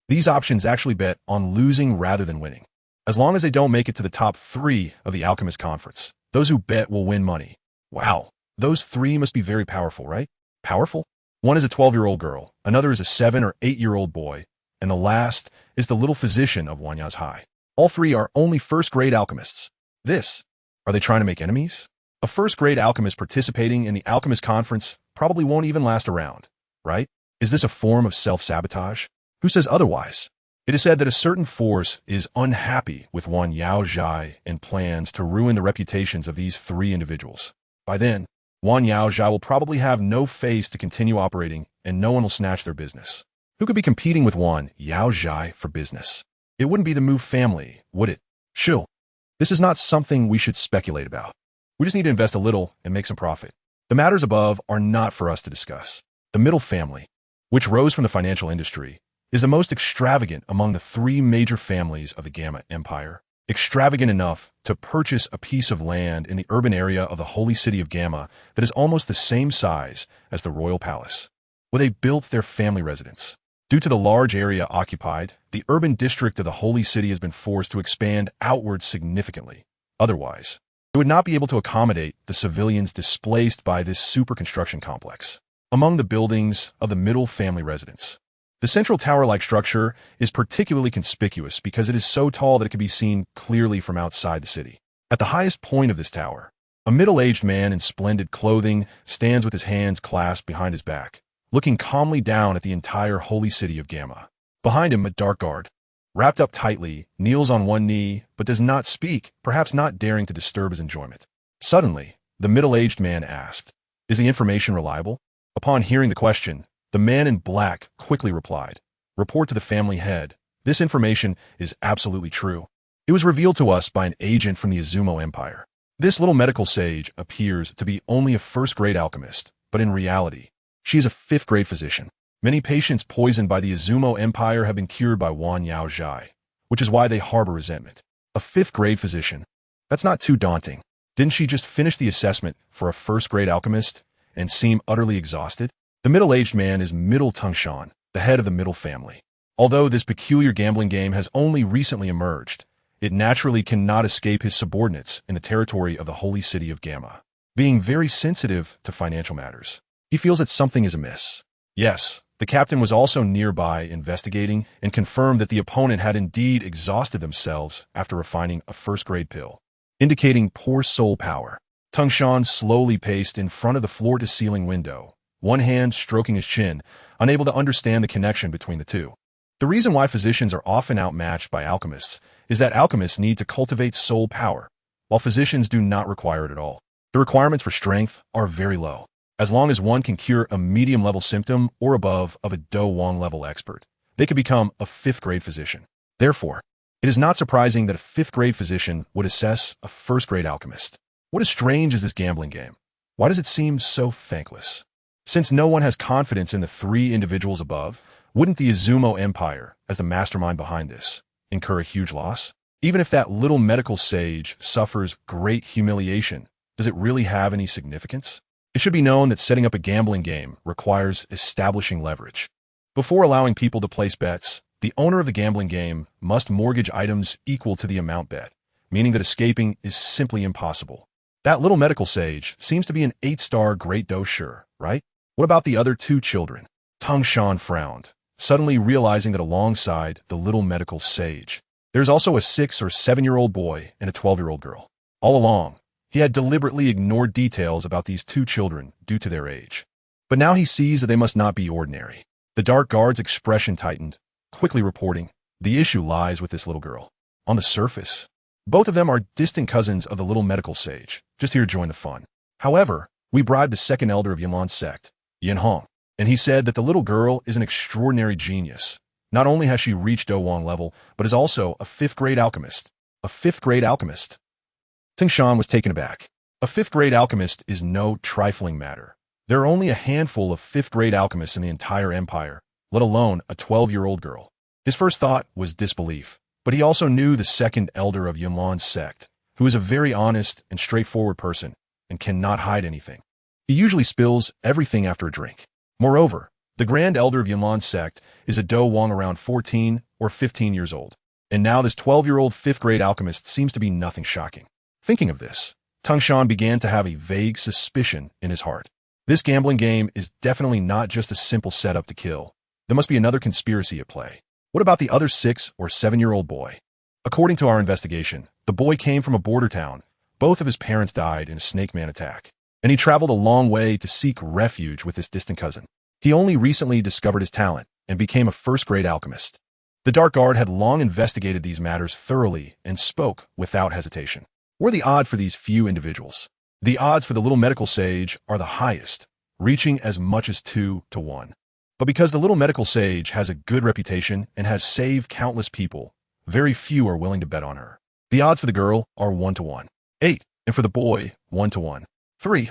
[SPEAKER 1] These options actually bet on losing rather than winning. As long as they don't make it to the top 3 of the Alchemist Conference, those who bet will win money. Wow, those 3 must be very powerful, right? Powerful? One is a 12-year-old girl, another is a 7 or 8-year-old boy, and the last is the little physician of Wanyaz High. All 3 are only first-grade alchemists. Are they trying to make enemies? A first-grade alchemist participating in the Alchemist Conference probably won't even last around, right? Is this a form of self-sabotage? Who says otherwise? It is said that a certain force is unhappy with Wan Yao Zhai and plans to ruin the reputations of these 3 individuals. By then, Wan Yao Zhai will probably have no face to continue operating, and no one will snatch their business. Who could be competing with Wan Yao Zhai for business? It wouldn't be the Mu family, would it? Shill. This is not something we should speculate about. We just need to invest a little and make some profit. The matters above are not for us to discuss. The middle family, which rose from the financial industry, is the most extravagant among the 3 major families of the Gamma Empire. Extravagant enough to purchase a piece of land in the urban area of the holy city of Gamma that is almost the same size as the royal palace, where they built their family residence. Due to the large area occupied, the urban district of the holy city has been forced to expand outwards significantly. Otherwise, it would not be able to accommodate the civilians displaced by this super construction complex. Among the buildings of the middle family residence, The central tower-like structure is particularly conspicuous because it is so tall that it can be seen clearly from outside the city. At the highest point of this tower, a middle-aged man in splendid clothing stands with his hands clasped behind his back, looking calmly down at the entire holy city of Gamma. Behind him, a dark guard, wrapped up tightly, kneels on one knee but does not speak, perhaps not daring to disturb his enjoyment. Suddenly, the middle-aged man asked, "Is the information reliable?" Upon hearing the question, the man in black quickly replied, "Report to the family head. This information is absolutely true. It was revealed to us by an agent from the Izumo Empire. This little medical sage appears to be only a first-grade alchemist, but in reality, she is a fifth-grade physician. Many patients poisoned by the Izumo Empire have been cured by Wan Yao Zhai, which is why they harbor resentment. A fifth-grade physician? That's not too daunting. Didn't she just finish the assessment for a first-grade alchemist and seem utterly exhausted?" The middle-aged man is Middle Tangshan, the head of the Middle family. Although this peculiar gambling game has only recently emerged, it naturally cannot escape his subordinates in the territory of the holy city of Gamma. Being very sensitive to financial matters, he feels that something is amiss. Yes, the captain was also nearby investigating and confirmed that the opponent had indeed exhausted themselves after refining a first-grade pill, indicating poor soul power. Tangshan slowly paced in front of the floor-to-ceiling window, one hand stroking his chin, unable to understand the connection between the two. The reason why physicians are often outmatched by alchemists is that alchemists need to cultivate soul power, while physicians do not require it at all. The requirements for strength are very low. As long as one can cure a medium-level symptom or above of a Do Wang-level expert, they could become a fifth-grade physician. Therefore, it is not surprising that a fifth-grade physician would assess a first-grade alchemist. What is strange is this gambling game. Why does it seem so thankless? Since no one has confidence in the three individuals above, wouldn't the Izumo Empire, as the mastermind behind this, incur a huge loss? Even if that little medical sage suffers great humiliation, does it really have any significance? It should be known that setting up a gambling game requires establishing leverage. Before allowing people to place bets, the owner of the gambling game must mortgage items equal to the amount bet, meaning that escaping is simply impossible. That little medical sage seems to be an 8-star great dosher, right? What about the other two children? Tangshan frowned, suddenly realizing that alongside the little medical sage, there's also a 6 or 7-year-old boy and a 12-year-old girl. All along, he had deliberately ignored details about these two children due to their age. But now he sees that they must not be ordinary. The dark guard's expression tightened, quickly reporting, "The issue lies with this little girl. On the surface, both of them are distant cousins of the little medical sage, just here to join the fun. However, we bribed the second elder of Yunlan's sect, Yin Hong, and he said that the little girl is an extraordinary genius. Not only has she reached Do Wang level, but is also a fifth-grade alchemist." A fifth-grade alchemist? Tangshan was taken aback. A fifth-grade alchemist is no trifling matter. There are only a handful of fifth-grade alchemists in the entire empire, let alone a 12-year-old girl. His first thought was disbelief, but he also knew the second elder of Yunlan's sect, who is a very honest and straightforward person and cannot hide anything. He usually spills everything after a drink. Moreover, the grand elder of Yunlan's sect is a Do Wang around 14 or 15 years old, and now this 12-year-old fifth-grade alchemist seems to be nothing shocking. Thinking of this, Tangshan began to have a vague suspicion in his heart. This gambling game is definitely not just a simple setup to kill. There must be another conspiracy at play. What about the other 6 or 7-year-old boy? According to our investigation, the boy came from a border town. Both of his parents died in a snake man attack, and he traveled a long way to seek refuge with this distant cousin. He only recently discovered his talent and became a first-grade alchemist. The Dark Guard had long investigated these matters thoroughly and spoke without hesitation. What are the odds for these few individuals? The odds for the little medical sage are the highest, reaching as much as 2 to 1. But because the little medical sage has a good reputation and has saved countless people, very few are willing to bet on her. The odds for the girl are 1 to 1. 8, and for the boy, 1 to 1. 3,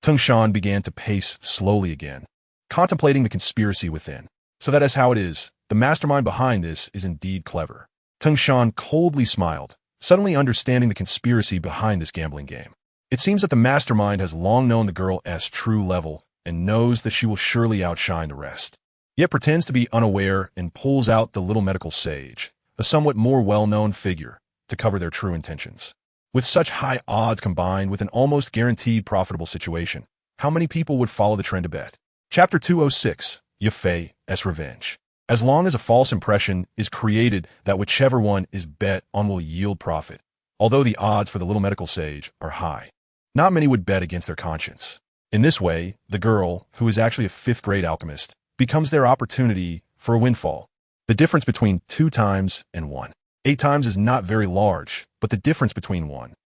[SPEAKER 1] Tangshan began to pace slowly again, contemplating the conspiracy within. So that is how it is. The mastermind behind this is indeed clever. Tangshan coldly smiled, suddenly understanding the conspiracy behind this gambling game. It seems that the mastermind has long known the girl's true level and knows that she will surely outshine the rest, yet pretends to be unaware and pulls out the little medical sage, a somewhat more well-known figure, to cover their true intentions. With such high odds combined with an almost guaranteed profitable situation, how many people would follow the trend to bet? Chapter 206, Yafei's Revenge. as long as a false impression is created that whichever one is bet on will yield profit, although the odds for the little medical sage are high. Not many would bet against their conscience. In this way, the girl, who is actually a 5th-grade alchemist, becomes their opportunity for a windfall. The difference between 2 times and 1. 8 times is not very large, but the difference between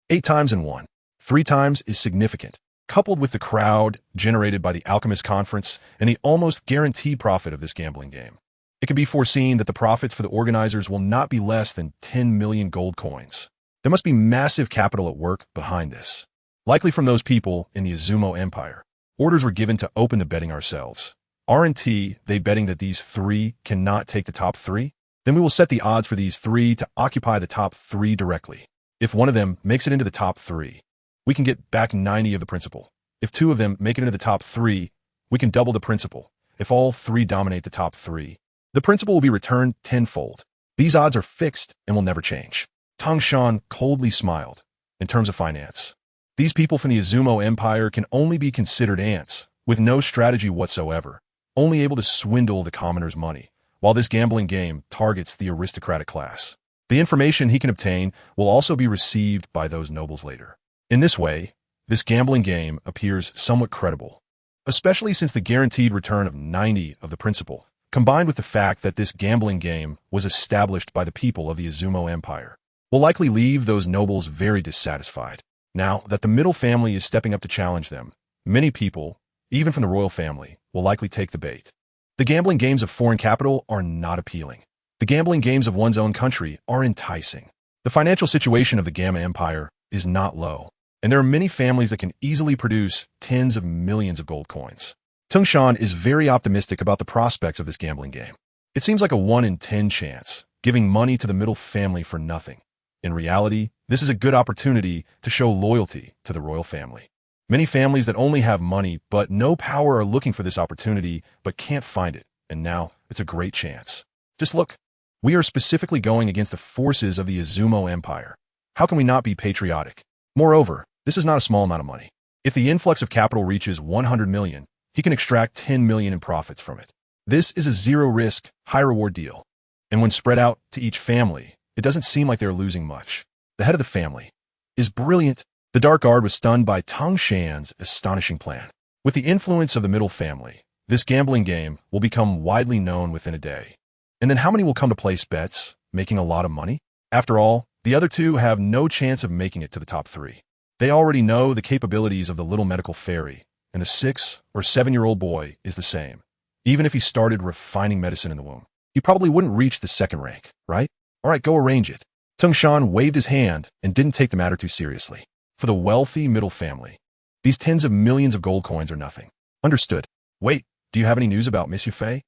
[SPEAKER 1] 8 times and 3 times is significant. Coupled with the crowd generated by the Alchemist Conference and the almost guaranteed profit of this gambling game, it can be foreseen that the profits for the organizers will not be less than 10 million gold coins. There must be massive capital at work behind this. Likely from those people in the Izumo Empire. Orders were given to open the betting ourselves. Aren't they betting that these 3 cannot take the top 3? Then we will set the odds for these 3 to occupy the top 3 directly. If one of them makes it into the top 3, we can get back 90 of the principal. If 2 of them make it into the top 3, we can double the principal. If all 3 dominate the top 3, the principal will be returned tenfold. These odds are fixed and will never change. Tangshan coldly smiled. In terms of finance, these people from the Izumo Empire can only be considered ants, with no strategy whatsoever, only able to swindle the commoners' money, while this gambling game targets the aristocratic class. The information he can obtain will also be received by those nobles later. In this way, this gambling game appears somewhat credible, especially since the guaranteed return of 90 of the principal, combined with the fact that this gambling game was established by the people of the Izumo Empire, will likely leave those nobles very dissatisfied. Now that the middle family is stepping up to challenge them, many people, even from the royal family, will likely take the bait. The gambling games of foreign capital are not appealing. The gambling games of one's own country are enticing. The financial situation of the Gamma Empire is not low, and there are many families that can easily produce tens of millions of gold coins. Tangshan is very optimistic about the prospects of this gambling game. It seems like a 1 in 10 chance, giving money to the middle family for nothing. In reality, this is a good opportunity to show loyalty to the royal family. Many families that only have money but no power are looking for this opportunity but can't find it, and now it's a great chance. Just look, we are specifically going against the forces of the Izumo Empire. How can we not be patriotic? Moreover, this is not a small amount of money. If the influx of capital reaches 100 million, he can extract 10 million in profits from it. This is a zero-risk, high-reward deal. And when spread out to each family, it doesn't seem like they're losing much. The head of the family is brilliant. The Dark Guard was stunned by Tangshan's astonishing plan. With the influence of the middle family, this gambling game will become widely known within a day. And then how many will come to place bets, making a lot of money? After all, the other 2 have no chance of making it to the top 3. They already know the capabilities of the little medical fairy, and the 6 or 7-year-old boy is the same. Even if he started refining medicine in the womb, he probably wouldn't reach the 2nd rank, right? All right, go arrange it. Tangshan waved his hand and didn't take the matter too seriously. For the wealthy middle family, these tens of millions of gold coins are nothing. Understood. Wait, do you have any news about Miss Yufei?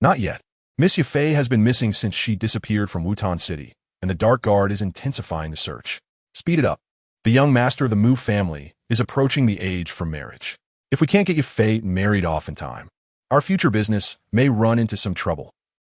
[SPEAKER 1] Not yet. Miss Yufei has been missing since she disappeared from Wutan City, and the Dark Guard is intensifying the search. Speed it up. The young master of the Mu family is approaching the age for marriage. If we can't get Yufei married off in time, our future business may run into some trouble.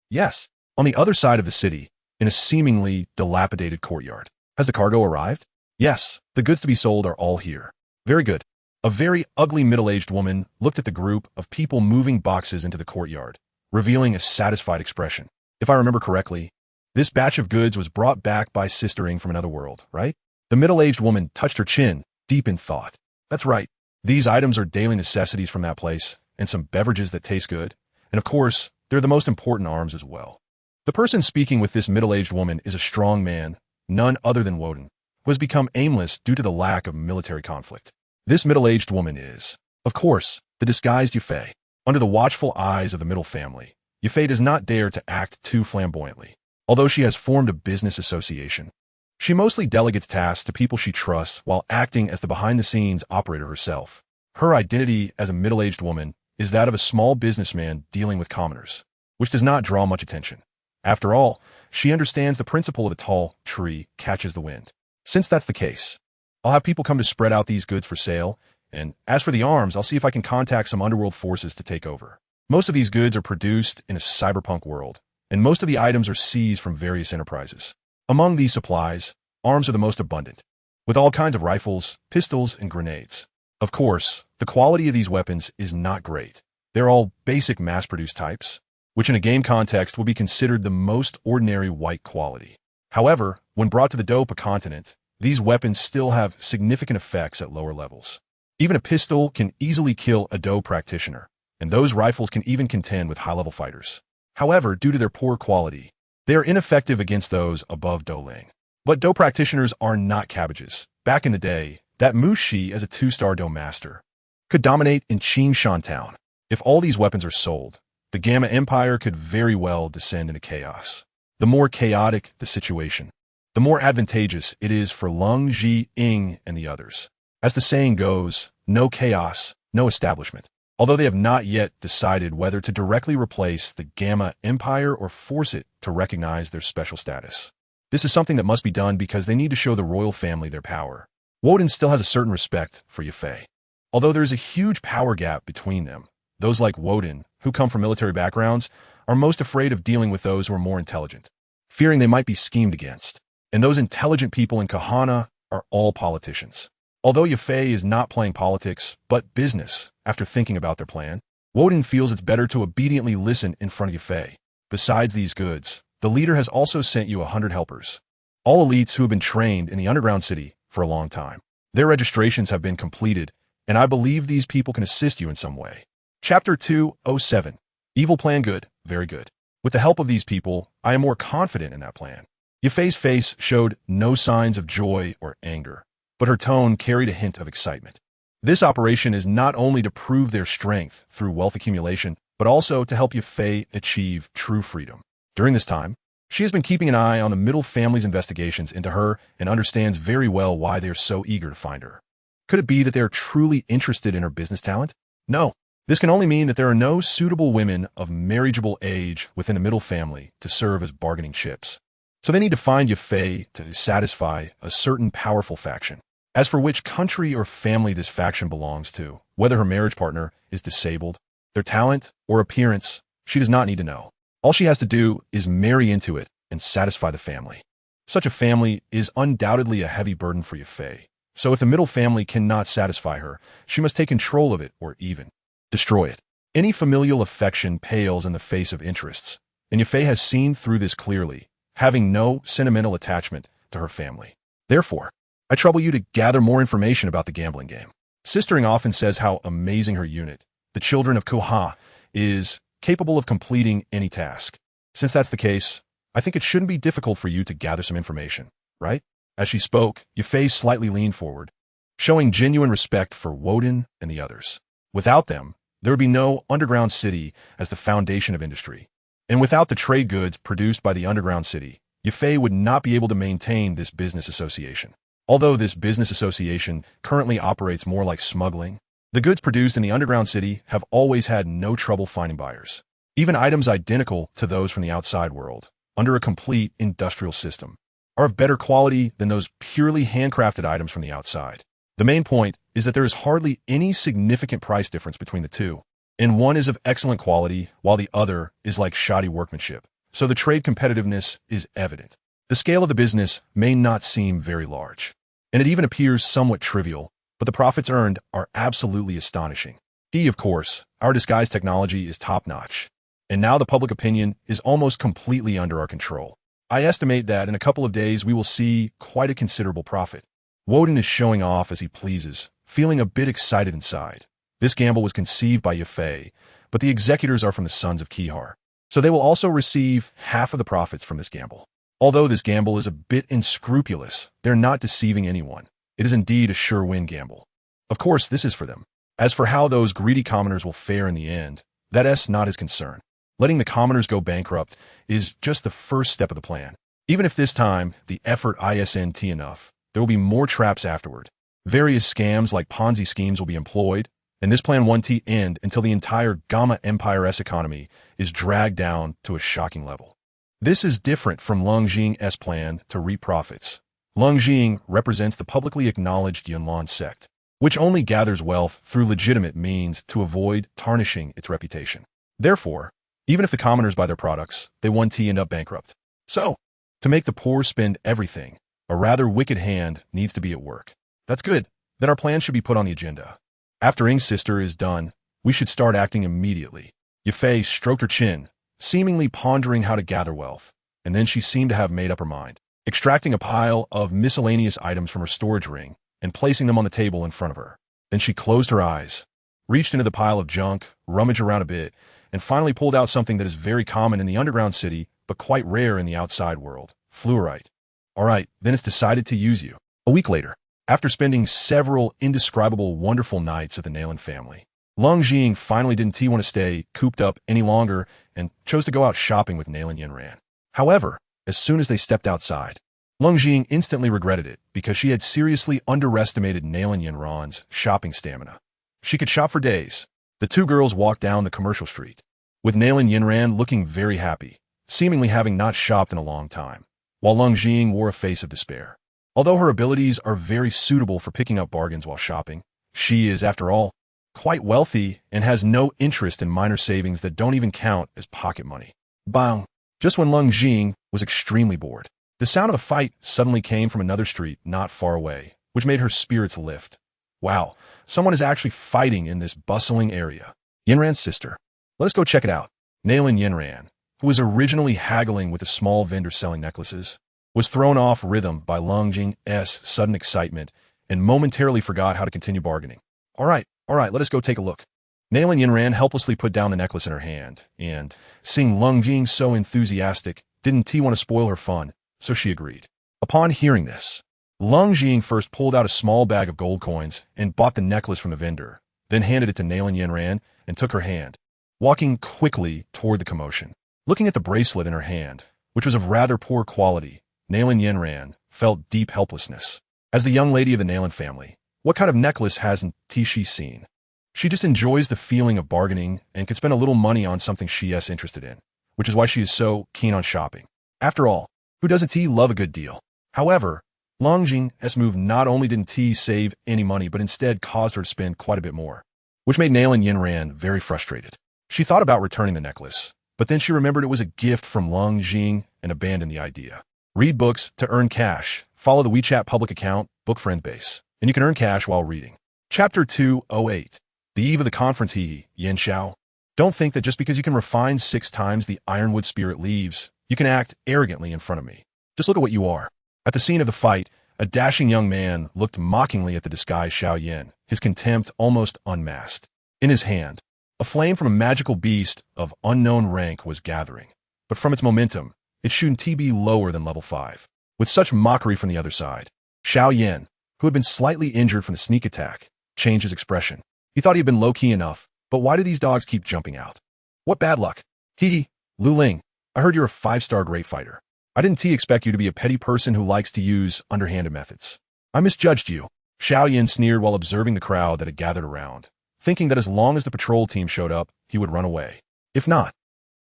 [SPEAKER 1] Yes, on the other side of the city, in a seemingly dilapidated courtyard. Has the cargo arrived? Yes, the goods to be sold are all here. Very good. A very ugly middle-aged woman looked at the group of people moving boxes into the courtyard, revealing a satisfied expression. If I remember correctly, this batch of goods was brought back by sistering from another world, right? The middle-aged woman touched her chin, deep in thought. That's right. These items are daily necessities from that place, and some beverages that taste good. And of course, they're the most important arms as well. The person speaking with this middle-aged woman is a strong man, none other than Woden, who has become aimless due to the lack of military conflict. This middle-aged woman is, of course, the disguised Yufei. Under the watchful eyes of the middle family, Yufei does not dare to act too flamboyantly. Although she has formed a business association, she mostly delegates tasks to people she trusts while acting as the behind-the-scenes operator herself. Her identity as a middle-aged woman is that of a small businessman dealing with commoners, which does not draw much attention. After all, she understands the principle of a tall tree catches the wind. Since that's the case, I'll have people come to spread out these goods for sale, and as for the arms, I'll see if I can contact some underworld forces to take over. Most of these goods are produced in a cyberpunk world, and most of the items are seized from various enterprises. Among these supplies, arms are the most abundant, with all kinds of rifles, pistols, and grenades. Of course, the quality of these weapons is not great. They're all basic mass-produced types, which in a game context will be considered the most ordinary white quality. However, when brought to the Dopa continent, these weapons still have significant effects at lower levels. Even a pistol can easily kill a Do practitioner, and those rifles can even contend with high-level fighters. However, due to their poor quality, they are ineffective against those above Do Leng. But Do practitioners are not cabbages. Back in the day, that Mushi as a 2-star Do master could dominate in Qingshan town. If all these weapons are sold, the Gamma Empire could very well descend into chaos. The more chaotic the situation, the more advantageous it is for Leng, Zhiying, and the others. As the saying goes, no chaos, no establishment. Although they have not yet decided whether to directly replace the Gamma Empire or force it to recognize their special status. This is something that must be done because they need to show the royal family their power. Woden still has a certain respect for Yafei. Although there is a huge power gap between them, those like Woden, who come from military backgrounds, are most afraid of dealing with those who are more intelligent, fearing they might be schemed against. And those intelligent people in Kahana are all politicians. Although Yafei is not playing politics, but business, after thinking about their plan, Woden feels it's better to obediently listen in front of Yafei. Besides these goods, the leader has also sent you 100 helpers, all elites who have been trained in the underground city for a long time. Their registrations have been completed, and I believe these people can assist you in some way. Chapter 207. Evil plan good, very good. With the help of these people, I am more confident in that plan. Yafei's face showed no signs of joy or anger, but her tone carried a hint of excitement. This operation is not only to prove their strength through wealth accumulation, but also to help Yafei achieve true freedom. During this time, she has been keeping an eye on the middle family's investigations into her and understands very well why they are so eager to find her. Could it be that they are truly interested in her business talent? No. This can only mean that there are no suitable women of marriageable age within the middle family to serve as bargaining chips. So they need to find Yafei to satisfy a certain powerful faction. As for which country or family this faction belongs to, whether her marriage partner is disabled, their talent or appearance, she does not need to know. All she has to do is marry into it and satisfy the family. Such a family is undoubtedly a heavy burden for Yafei. So if the middle family cannot satisfy her, she must take control of it or even destroy it. Any familial affection pales in the face of interests, and Yafei has seen through this clearly, having no sentimental attachment to her family. Therefore, I trouble you to gather more information about the gambling game. Sistering often says how amazing her unit, the children of Kuha, is capable of completing any task. Since that's the case, I think it shouldn't be difficult for you to gather some information, right? As she spoke, Yafei slightly leaned forward, showing genuine respect for Woden and the others. Without them, there would be no underground city as the foundation of industry. And without the trade goods produced by the underground city, Yafei would not be able to maintain this business association. Although this business association currently operates more like smuggling, the goods produced in the underground city have always had no trouble finding buyers. Even items identical to those from the outside world, under a complete industrial system, are of better quality than those purely handcrafted items from the outside. The main point is that there is hardly any significant price difference between the two, and one is of excellent quality while the other is like shoddy workmanship. So the trade competitiveness is evident. The scale of the business may not seem very large, and it even appears somewhat trivial, but the profits earned are absolutely astonishing. Of course, our disguise technology is top-notch, and now the public opinion is almost completely under our control. I estimate that in a couple of days we will see quite a considerable profit. Woden is showing off as he pleases, feeling a bit excited inside. This gamble was conceived by Yafei, but the executors are from the sons of Kihar, so they will also receive half of the profits from this gamble. Although this gamble is a bit unscrupulous, they're not deceiving anyone. It is indeed a sure-win gamble. Of course, this is for them. As for how those greedy commoners will fare in the end, that's not his concern. Letting the commoners go bankrupt is just the first step of the plan. Even if this time the effort isn't enough, there will be more traps afterward. Various scams like Ponzi schemes will be employed, and this plan won't end until the entire Gamma Empire's economy is dragged down to a shocking level. This is different from Leng Jing's plan to reap profits. Leng Jing represents the publicly acknowledged Yunlan sect, which only gathers wealth through legitimate means to avoid tarnishing its reputation. Therefore, even if the commoners buy their products, they won't end up bankrupt. So, to make the poor spend everything, a rather wicked hand needs to be at work. That's good. Then our plan should be put on the agenda. After Ing's sister is done, we should start acting immediately. Yafei stroked her chin, seemingly pondering how to gather wealth, and then she seemed to have made up her mind, extracting a pile of miscellaneous items from her storage ring and placing them on the table in front of her. Then she closed her eyes, reached into the pile of junk, rummaged around a bit, and finally pulled out something that is very common in the underground city, but quite rare in the outside world: fluorite. All right, then it's decided to use you. A week later, after spending several indescribable wonderful nights at the Nailan family, Leng Jing finally didn't want to stay cooped up any longer and chose to go out shopping with Nailan Yinran. However, as soon as they stepped outside, Leng Jing instantly regretted it because she had seriously underestimated Nailan Yinran's shopping stamina. She could shop for days. The two girls walked down the commercial street, with Nailan Yinran looking very happy, seemingly having not shopped in a long time, while Leng Jing wore a face of despair. Although her abilities are very suitable for picking up bargains while shopping, she is, after all, quite wealthy and has no interest in minor savings that don't even count as pocket money. Bang! Just when Leng Jing was extremely bored, the sound of a fight suddenly came from another street not far away, which made her spirits lift. Wow, someone is actually fighting in this bustling area. Yinran's sister. Let us go check it out. Nailan Yinran, who was originally haggling with a small vendor selling necklaces, was thrown off rhythm by Leng Jing's sudden excitement and momentarily forgot how to continue bargaining. All right, let us go take a look. Nailan Yinran helplessly put down the necklace in her hand, and, seeing Leng Jing so enthusiastic, didn't want to spoil her fun, so she agreed. Upon hearing this, Leng Jing first pulled out a small bag of gold coins and bought the necklace from the vendor, then handed it to Nailan Yinran and took her hand, walking quickly toward the commotion. Looking at the bracelet in her hand, which was of rather poor quality, Nailan Yinran felt deep helplessness. As the young lady of the Nailan family, what kind of necklace hasn't she seen? She just enjoys the feeling of bargaining and could spend a little money on something she is interested in, which is why she is so keen on shopping. After all, who doesn't love a good deal? However, Leng Jing's move not only didn't save any money, but instead caused her to spend quite a bit more, which made Nailan Yinran very frustrated. She thought about returning the necklace, but then she remembered it was a gift from Leng Jing and abandoned the idea. Read books to earn cash. Follow the WeChat public account, Book Friend Base, and you can earn cash while reading. Chapter 208. The eve of the conference, Yin Xiao. Don't think that just because you can refine 6 times the ironwood spirit leaves, you can act arrogantly in front of me. Just look at what you are. At the scene of the fight, a dashing young man looked mockingly at the disguised Xiao Yin, his contempt almost unmasked. In his hand, a flame from a magical beast of unknown rank was gathering, but from its momentum, it shouldn't be lower than level 5. With such mockery from the other side, Xiao Yin, who had been slightly injured from the sneak attack, changed his expression. He thought he had been low-key enough, but why do these dogs keep jumping out? What bad luck. Hee, Leng, I heard you're a 5-star great fighter. I didn't expect you to be a petty person who likes to use underhanded methods. I misjudged you. Xiao Yin sneered while observing the crowd that had gathered around, thinking that as long as the patrol team showed up, he would run away. If not,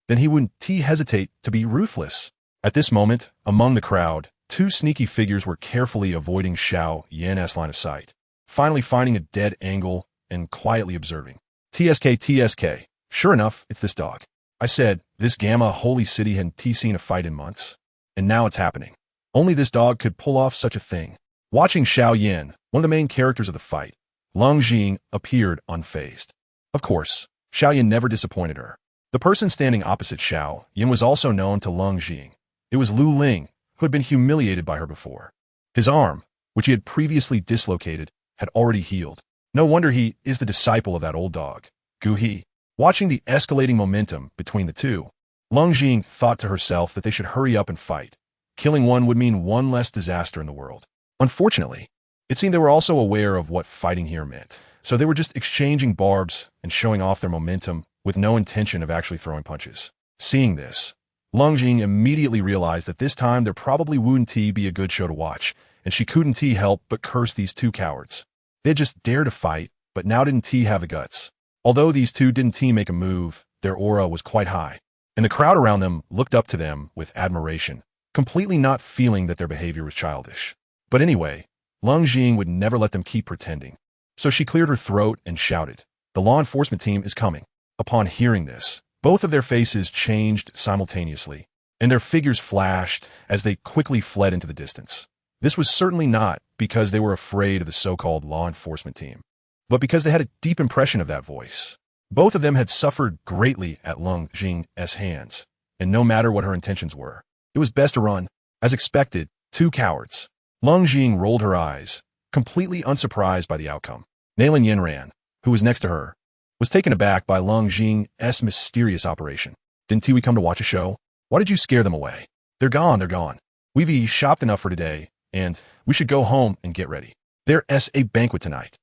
[SPEAKER 1] then he wouldn't hesitate to be ruthless. At this moment, among the crowd, 2 sneaky figures were carefully avoiding Xiao Yin's line of sight, finally finding a dead angle and quietly observing. TSK. Sure enough, it's this dog. I said, this Gamma holy city hadn't seen a fight in months. And now it's happening. Only this dog could pull off such a thing. Watching Xiao Yin, one of the main characters of the fight, Leng Jing appeared unfazed. Of course, Xiao Yin never disappointed her. The person standing opposite Xiao Yin was also known to Leng Jing. It was Leng, who had been humiliated by her before. His arm, which he had previously dislocated, had already healed. No wonder he is the disciple of that old dog, Gu He. Watching the escalating momentum between the two, Leng Jing thought to herself that they should hurry up and fight. Killing one would mean one less disaster in the world. Unfortunately, it seemed they were also aware of what fighting here meant, so they were just exchanging barbs and showing off their momentum with no intention of actually throwing punches. Seeing this, Leng Jing immediately realized that this time there probably wouldn't be a good show to watch, and she couldn't help but curse these 2 cowards. They had just dared to fight, but now didn't have the guts. Although these 2 didn't make a move, their aura was quite high, and the crowd around them looked up to them with admiration, completely not feeling that their behavior was childish. But anyway, Leng Jing would never let them keep pretending. So she cleared her throat and shouted, "The law enforcement team is coming." Upon hearing this, both of their faces changed simultaneously, and their figures flashed as they quickly fled into the distance. This was certainly not because they were afraid of the so-called law enforcement team, but because they had a deep impression of that voice. Both of them had suffered greatly at Leng Jing's hands, and no matter what her intentions were, it was best to run. As expected, two cowards. Leng Jing rolled her eyes, completely unsurprised by the outcome. Nailin Yinran, who was next to her, was taken aback by Leng Jing's mysterious operation. Didn't we come to watch a show? Why did you scare them away? They're gone, they're gone. We've shopped enough for today, and we should go home and get ready. There's a banquet tonight.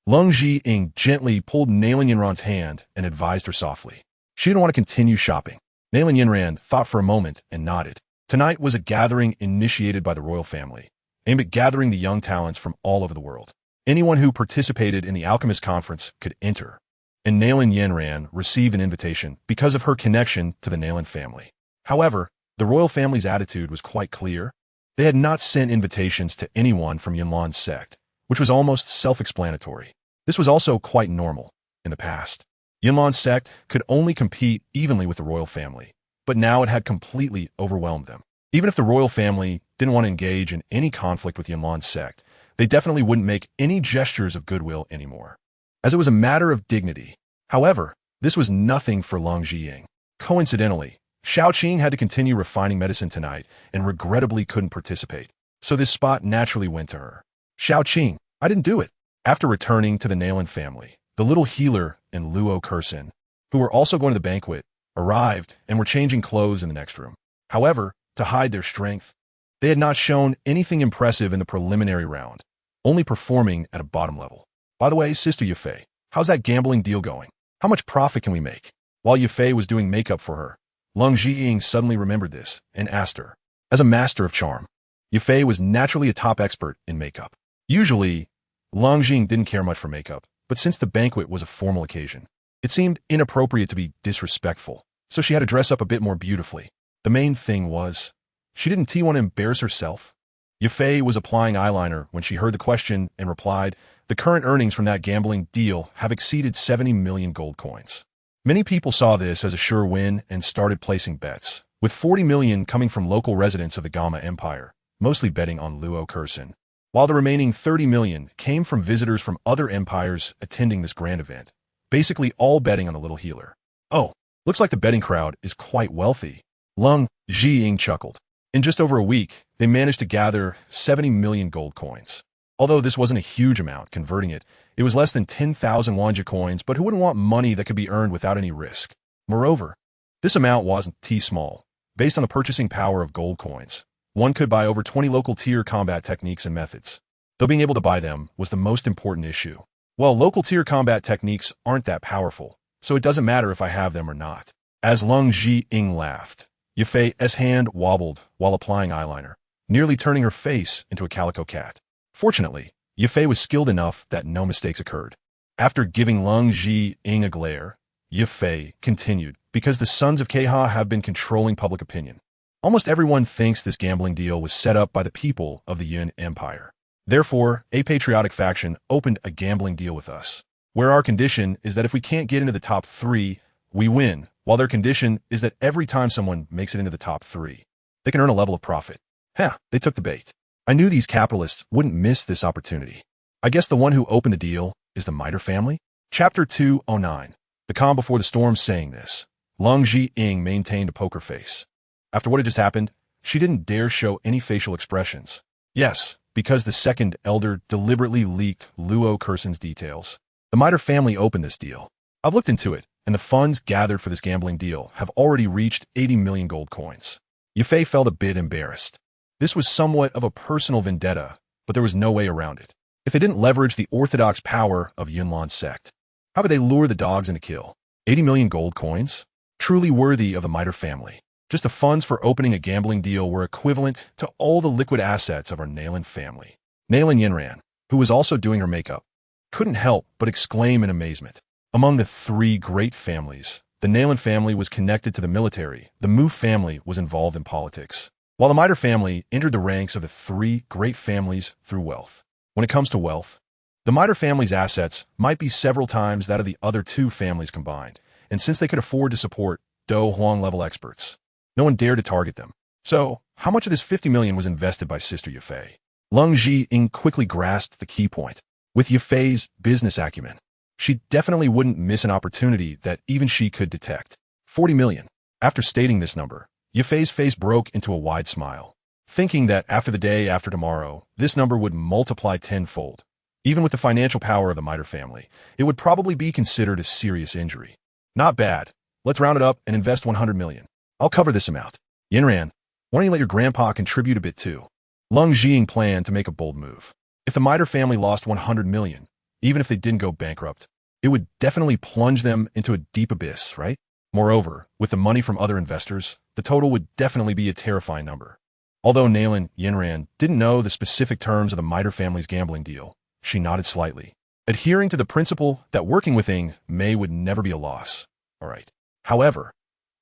[SPEAKER 1] Leng Jing gently pulled Nailin Yinran's hand and advised her softly. She didn't want to continue shopping. Nailin Yinran thought for a moment and nodded. Tonight was a gathering initiated by the royal family, aimed at gathering the young talents from all over the world. Anyone who participated in the Alchemist Conference could enter, and Nailin Yinran received an invitation because of her connection to the Nailin family. However, the royal family's attitude was quite clear. They had not sent invitations to anyone from Yunlan's sect, which was almost self-explanatory. This was also quite normal in the past. Yunlan's sect could only compete evenly with the royal family, but now it had completely overwhelmed them. Even if the royal family didn't want to engage in any conflict with Yunlan's sect, they definitely wouldn't make any gestures of goodwill anymore, as it was a matter of dignity. However, this was nothing for Leng Jing. Coincidentally, Xiaoqing had to continue refining medicine tonight and regrettably couldn't participate, so this spot naturally went to her. Xiaoqing, I didn't do it. After returning to the Nailin family, the little healer and Luo Kursin, who were also going to the banquet, arrived and were changing clothes in the next room. However, to hide their strength, they had not shown anything impressive in the preliminary round, only performing at a bottom level. By the way, Sister Yufei, how's that gambling deal going? How much profit can we make? While Yufei was doing makeup for her, Leng Jing suddenly remembered this and asked her. As a master of charm, Yufei was naturally a top expert in makeup. Usually, Leng Jing didn't care much for makeup, but since the banquet was a formal occasion, it seemed inappropriate to be disrespectful, so she had to dress up a bit more beautifully. The main thing was, she didn't want to embarrass herself. Yufei was applying eyeliner when she heard the question and replied, the current earnings from that gambling deal have exceeded 70 million gold coins. Many people saw this as a sure win and started placing bets, with 40 million coming from local residents of the Gamma Empire, mostly betting on Luo Kursin, while the remaining 30 million came from visitors from other empires attending this grand event, basically all betting on the little healer. Oh, looks like the betting crowd is quite wealthy. Leng Jing chuckled. In just over a week, they managed to gather 70 million gold coins. Although this wasn't a huge amount, converting it was less than 10,000 wanja coins, but who wouldn't want money that could be earned without any risk? Moreover, this amount wasn't small. Based on the purchasing power of gold coins, one could buy over 20 local tier combat techniques and methods, though being able to buy them was the most important issue. Well, local tier combat techniques aren't that powerful, so it doesn't matter if I have them or not. As Leng Jing laughed, Yufei's hand wobbled while applying eyeliner, nearly turning her face into a calico cat. Fortunately, Yufei was skilled enough that no mistakes occurred. After giving Leng Jing a glare, Yufei continued, because the sons of Keha have been controlling public opinion. Almost everyone thinks this gambling deal was set up by the people of the Yun Empire. Therefore, a patriotic faction opened a gambling deal with us, where our condition is that if we can't get into the top 3, we win, while their condition is that every time someone makes it into the top 3, they can earn a level of profit. They took the bait. I knew these capitalists wouldn't miss this opportunity. I guess the one who opened the deal is the Maiev family? Chapter 209. The calm before the storm. Saying this, Leng Jing maintained a poker face. After what had just happened, she didn't dare show any facial expressions. Yes, because the second elder deliberately leaked Luo Kursin's details. The Maiev family opened this deal. I've looked into it, and the funds gathered for this gambling deal have already reached 80 million gold coins. Yufei felt a bit embarrassed. This was somewhat of a personal vendetta, but there was no way around it. If they didn't leverage the orthodox power of Yunlan's sect, how could they lure the dogs into kill? 80 million gold coins? Truly worthy of the Maiev family. Just the funds for opening a gambling deal were equivalent to all the liquid assets of our Nailin family. Nailin Yinran, who was also doing her makeup, couldn't help but exclaim in amazement. Among the 3 great families, the Nailin family was connected to the military, the Mu family was involved in politics, while the Maiev family entered the ranks of the 3 great families through wealth. When it comes to wealth, the Maiev family's assets might be several times that of the other 2 families combined, and since they could afford to support Do Huang level experts, no one dared to target them. So, how much of this 50 million was invested by Sister Yufei? Leng Jing quickly grasped the key point. With Yufei's business acumen, She definitely wouldn't miss an opportunity that even she could detect. 40 million. After stating this number, Yifei's face broke into a wide smile, thinking that after the day after tomorrow, this number would multiply tenfold. Even with the financial power of the Maiev family, it would probably be considered a serious injury. Not bad. Let's round it up and invest 100 million. I'll cover this amount. Yinran, why don't you let your grandpa contribute a bit too? Leng Zhiying planned to make a bold move. If the Maiev family lost 100 million, even if they didn't go bankrupt, it would definitely plunge them into a deep abyss, right? Moreover, with the money from other investors, the total would definitely be a terrifying number. Although Nalan Yinran didn't know the specific terms of the Maiev family's gambling deal, she nodded slightly, adhering to the principle that working with Ing Mei would never be a loss. All right. However,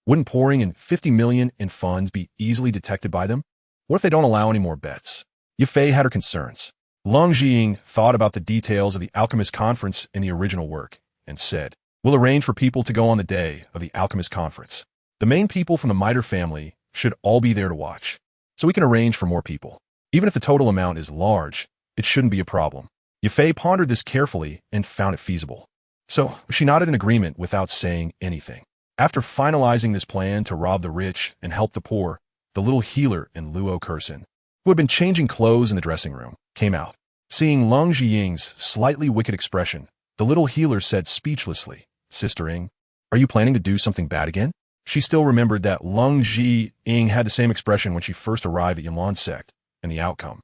[SPEAKER 1] wouldn't pouring in 50 million in funds be easily detected by them? What if they don't allow any more bets? Yifei had her concerns. Leng Zhiying thought about the details of the Alchemist Conference in the original work and said, "We'll arrange for people to go on the day of the Alchemist Conference. The main people from the Maiev family should all be there to watch, so we can arrange for more people. Even if the total amount is large, it shouldn't be a problem." Yifei pondered this carefully and found it feasible. So she nodded in agreement without saying anything. After finalizing this plan to rob the rich and help the poor, the little healer in Luo Kursin, who had been changing clothes in the dressing room, came out. Seeing Leng Zhiying's slightly wicked expression, the little healer said speechlessly, "Sister Ing, are you planning to do something bad again?" She still remembered that Leng Zhiying had the same expression when she first arrived at Yinlan's sect, and the outcome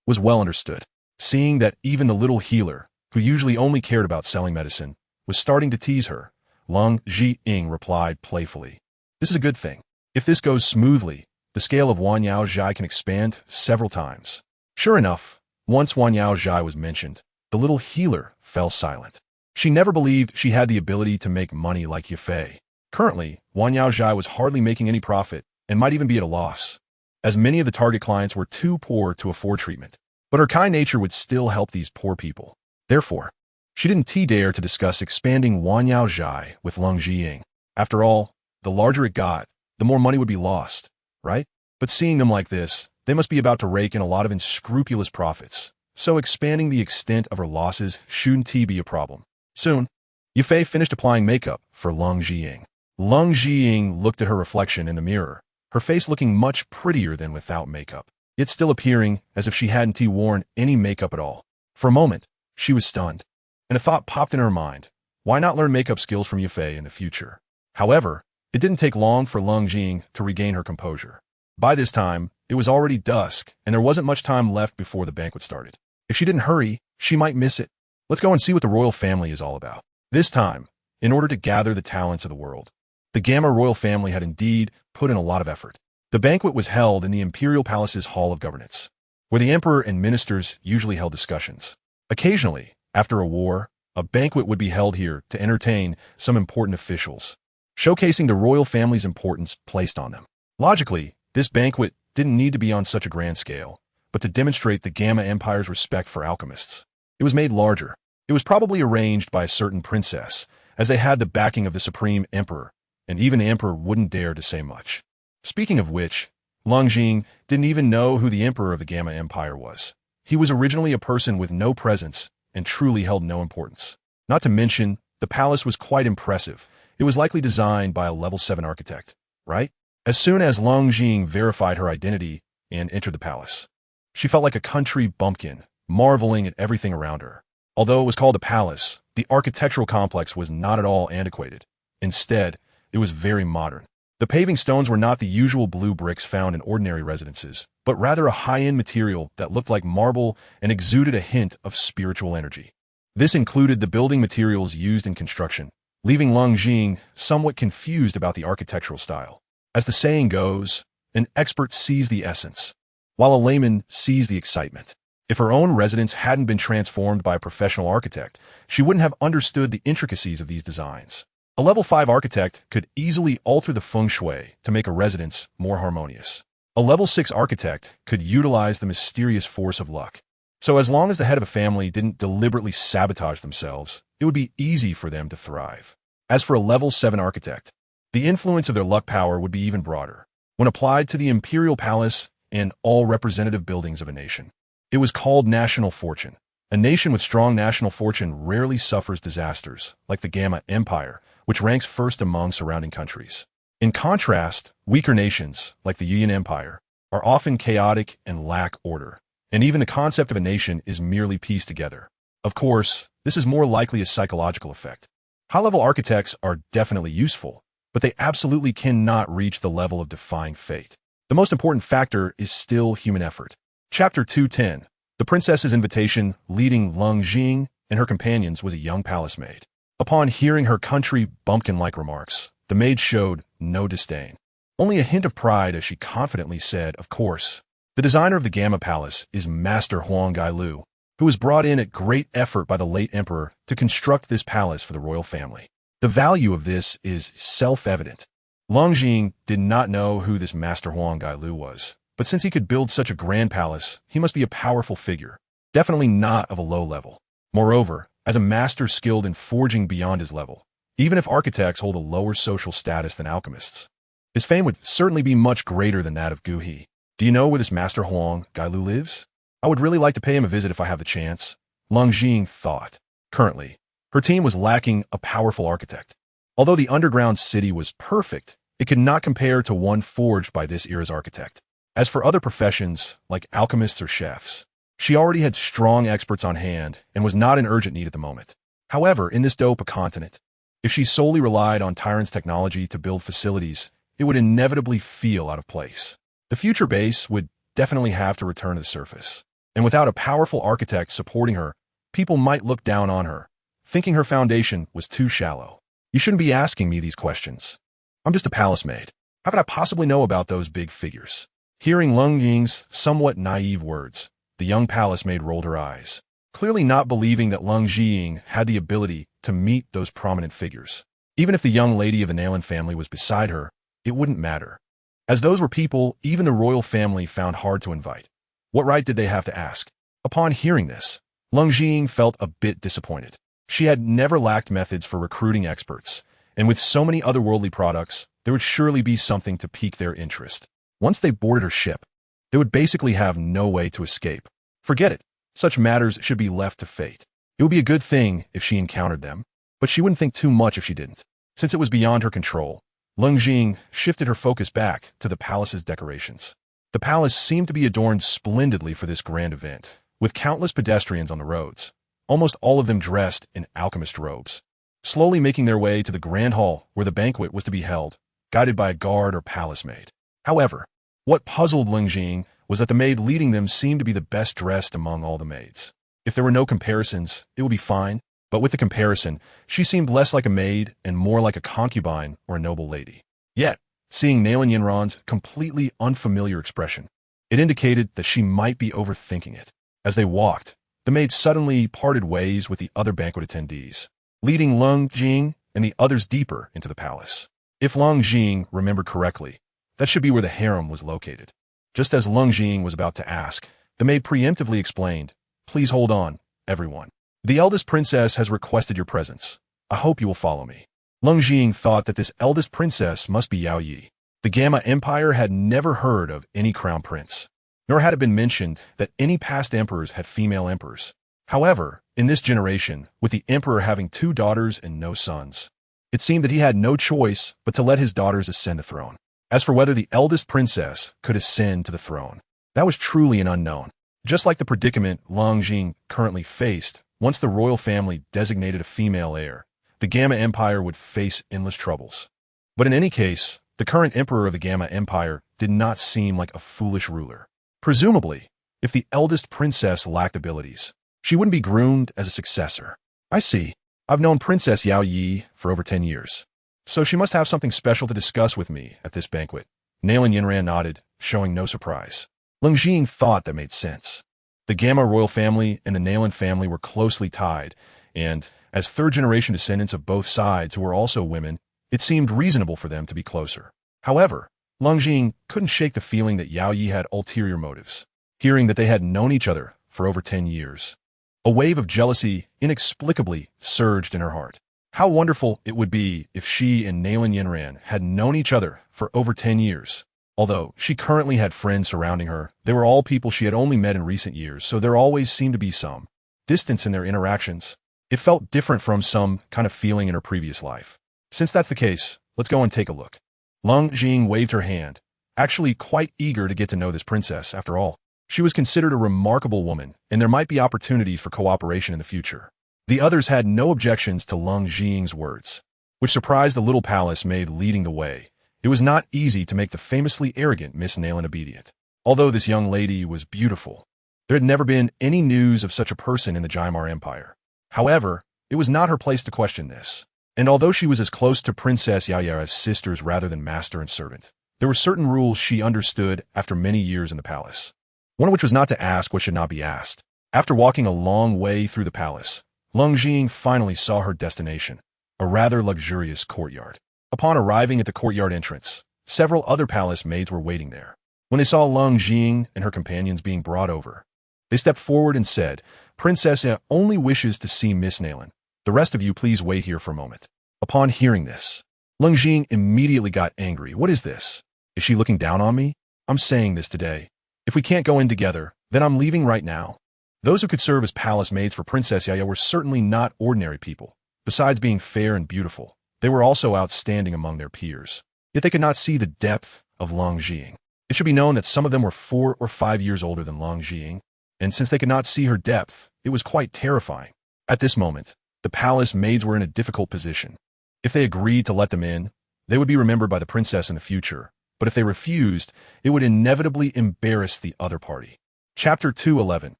[SPEAKER 1] was well understood. Seeing that even the little healer, who usually only cared about selling medicine, was starting to tease her, Leng Zhiying replied playfully, "This is a good thing. If this goes smoothly, the scale of Wanyao Zhai can expand several times." Sure enough, once Wanyao Zhai was mentioned, the little healer fell silent. She never believed she had the ability to make money like Yifei. Currently, Wanyao Zhai was hardly making any profit and might even be at a loss, as many of the target clients were too poor to afford treatment. But her kind nature would still help these poor people. Therefore, she didn't dare to discuss expanding Wanyao Zhai with Leng Zhiying. After all, the larger it got, the more money would be lost, right? But seeing them like this, they must be about to rake in a lot of unscrupulous profits. So expanding the extent of her losses shouldn't be a problem. Soon, Yifei finished applying makeup for Leng Zhiying. Leng Zhiying looked at her reflection in the mirror, her face looking much prettier than without makeup, yet still appearing as if she hadn't worn any makeup at all. For a moment, she was stunned, and a thought popped in her mind. Why not learn makeup skills from Yifei in the future? However, it didn't take long for Leng Zhiying to regain her composure. By this time, it was already dusk, and there wasn't much time left before the banquet started. If she didn't hurry, she might miss it. Let's go and see what the royal family is all about. This time, in order to gather the talents of the world, the Gamma royal family had indeed put in a lot of effort. The banquet was held in the Imperial Palace's Hall of Governance, where the emperor and ministers usually held discussions. Occasionally, after a war, a banquet would be held here to entertain some important officials, showcasing the royal family's importance placed on them. Logically, this banquet didn't need to be on such a grand scale, but to demonstrate the Gamma Empire's respect for alchemists. It was made larger. It was probably arranged by a certain princess, as they had the backing of the Supreme Emperor, and even the Emperor wouldn't dare to say much. Speaking of which, Leng Zhiying didn't even know who the Emperor of the Gamma Empire was. He was originally a person with no presence and truly held no importance. Not to mention, the palace was quite impressive. It was likely designed by a level 7 architect, right? As soon as Leng Zhiying verified her identity and entered the palace, she felt like a country bumpkin, marveling at everything around her. Although it was called a palace, the architectural complex was not at all antiquated. Instead, it was very modern. The paving stones were not the usual blue bricks found in ordinary residences, but rather a high-end material that looked like marble and exuded a hint of spiritual energy. This included the building materials used in construction, leaving Leng Zhiying somewhat confused about the architectural style. As the saying goes, an expert sees the essence, while a layman sees the excitement. If her own residence hadn't been transformed by a professional architect, she wouldn't have understood the intricacies of these designs. A level 5 architect could easily alter the feng shui to make a residence more harmonious. A level 6 architect could utilize the mysterious force of luck. So as long as the head of a family didn't deliberately sabotage themselves, it would be easy for them to thrive. As for a level 7 architect, the influence of their luck power would be even broader when applied to the imperial palace and all representative buildings of a nation. It was called national fortune. A nation with strong national fortune rarely suffers disasters, like the Gamma Empire, which ranks first among surrounding countries. In contrast, weaker nations, like the Yuan Empire, are often chaotic and lack order, and even the concept of a nation is merely pieced together. Of course, this is more likely a psychological effect. High-level architects are definitely useful, but they absolutely cannot reach the level of defying fate. The most important factor is still human effort. Chapter 210. The princess's invitation leading Leng Jing and her companions was a young palace maid. Upon hearing her country bumpkin-like remarks, the maid showed no disdain. Only a hint of pride as she confidently said, "Of course. The designer of the Gamma Palace is Master Huang Gailu, who was brought in at great effort by the late emperor to construct this palace for the royal family. The value of this is self-evident." Leng Jing did not know who this Master Huang Gailu was, but since he could build such a grand palace, he must be a powerful figure, definitely not of a low level. Moreover, as a master skilled in forging beyond his level, even if architects hold a lower social status than alchemists, his fame would certainly be much greater than that of Gu He. "Do you know where this Master Huang Gailu lives? I would really like to pay him a visit if I have the chance," Leng Jing thought. Currently, her team was lacking a powerful architect. Although the underground city was perfect, it could not compare to one forged by this era's architect. As for other professions, like alchemists or chefs, she already had strong experts on hand and was not in urgent need at the moment. However, in this dope continent, if she solely relied on Tyrant's technology to build facilities, it would inevitably feel out of place. The future base would definitely have to return to the surface. And without a powerful architect supporting her, people might look down on her, thinking her foundation was too shallow. "You shouldn't be asking me these questions. I'm just a palace maid. How could I possibly know about those big figures?" Hearing Leng Ying's somewhat naive words, the young palace maid rolled her eyes, clearly not believing that Leng Jiying had the ability to meet those prominent figures. Even if the young lady of the Nalan family was beside her, it wouldn't matter, as those were people even the royal family found hard to invite. What right did they have to ask? Upon hearing this, Leng Jiying felt a bit disappointed. She had never lacked methods for recruiting experts, and with so many otherworldly products, there would surely be something to pique their interest. Once they boarded her ship, they would basically have no way to escape. Forget it. Such matters should be left to fate. It would be a good thing if she encountered them, but she wouldn't think too much if she didn't. Since it was beyond her control, Leng Jing shifted her focus back to the palace's decorations. The palace seemed to be adorned splendidly for this grand event, with countless pedestrians on the roads, almost all of them dressed in alchemist robes, slowly making their way to the grand hall where the banquet was to be held, guided by a guard or palace maid. However, what puzzled Leng Jing was that the maid leading them seemed to be the best dressed among all the maids. If there were no comparisons, it would be fine, but with the comparison, she seemed less like a maid and more like a concubine or a noble lady. Yet, seeing Nalan Yinran's completely unfamiliar expression, it indicated that she might be overthinking it. As they walked, the maid suddenly parted ways with the other banquet attendees, leading Leng Jing and the others deeper into the palace. If Leng Jing remembered correctly, that should be where the harem was located. Just as Leng Jing was about to ask, the maid preemptively explained, "Please hold on, everyone. The eldest princess has requested your presence. I hope you will follow me." Leng Jing thought that this eldest princess must be Yao Yi. The Gamma Empire had never heard of any crown prince, nor had it been mentioned that any past emperors had female emperors. However, in this generation, with the emperor having 2 daughters and no sons, it seemed that he had no choice but to let his daughters ascend the throne. As for whether the eldest princess could ascend to the throne, that was truly an unknown. Just like the predicament Leng Jing currently faced, once the royal family designated a female heir, the Gamma Empire would face endless troubles. But in any case, the current emperor of the Gamma Empire did not seem like a foolish ruler. Presumably, if the eldest princess lacked abilities, she wouldn't be groomed as a successor. "I see. I've known Princess Yao Yi for over 10 years. So she must have something special to discuss with me at this banquet." Nalan Yinran nodded, showing no surprise. Leng Jing thought that made sense. The Gamma royal family and the Nalan family were closely tied, and, as third-generation descendants of both sides who were also women, it seemed reasonable for them to be closer. However, Leng Jing couldn't shake the feeling that Yao Yi had ulterior motives, hearing that they had known each other for over 10 years. A wave of jealousy inexplicably surged in her heart. How wonderful it would be if she and Nalan Yinran had known each other for over 10 years. Although she currently had friends surrounding her, they were all people she had only met in recent years, so there always seemed to be some distance in their interactions. It felt different from some kind of feeling in her previous life. Since that's the case, let's go and take a look. Leng Jing waved her hand, actually quite eager to get to know this princess after all. She was considered a remarkable woman, and there might be opportunities for cooperation in the future. The others had no objections to Leng Jing's words, which surprised the little palace maid leading the way. It was not easy to make the famously arrogant Miss Nayland obedient. Although this young lady was beautiful, there had never been any news of such a person in the Jimar Empire. However, it was not her place to question this. And although she was as close to Princess Yaya as sisters rather than master and servant, there were certain rules she understood after many years in the palace. One of which was not to ask what should not be asked. After walking a long way through the palace, Leng Jing finally saw her destination, a rather luxurious courtyard. Upon arriving at the courtyard entrance, several other palace maids were waiting there. When they saw Leng Jing and her companions being brought over, they stepped forward and said, "Princess only wishes to see Miss Nayland. The rest of you please wait here for a moment." Upon hearing this, Leng Jing immediately got angry. What is this? Is she looking down on me? I'm saying this today. If we can't go in together, then I'm leaving right now. Those who could serve as palace maids for Princess Yaya were certainly not ordinary people. Besides being fair and beautiful, they were also outstanding among their peers. Yet they could not see the depth of Leng Jing. It should be known that some of them were 4 or 5 years older than Leng Jing, and since they could not see her depth, it was quite terrifying. At this moment, the palace maids were in a difficult position. If they agreed to let them in, they would be remembered by the princess in the future, but if they refused, it would inevitably embarrass the other party. Chapter 2:11.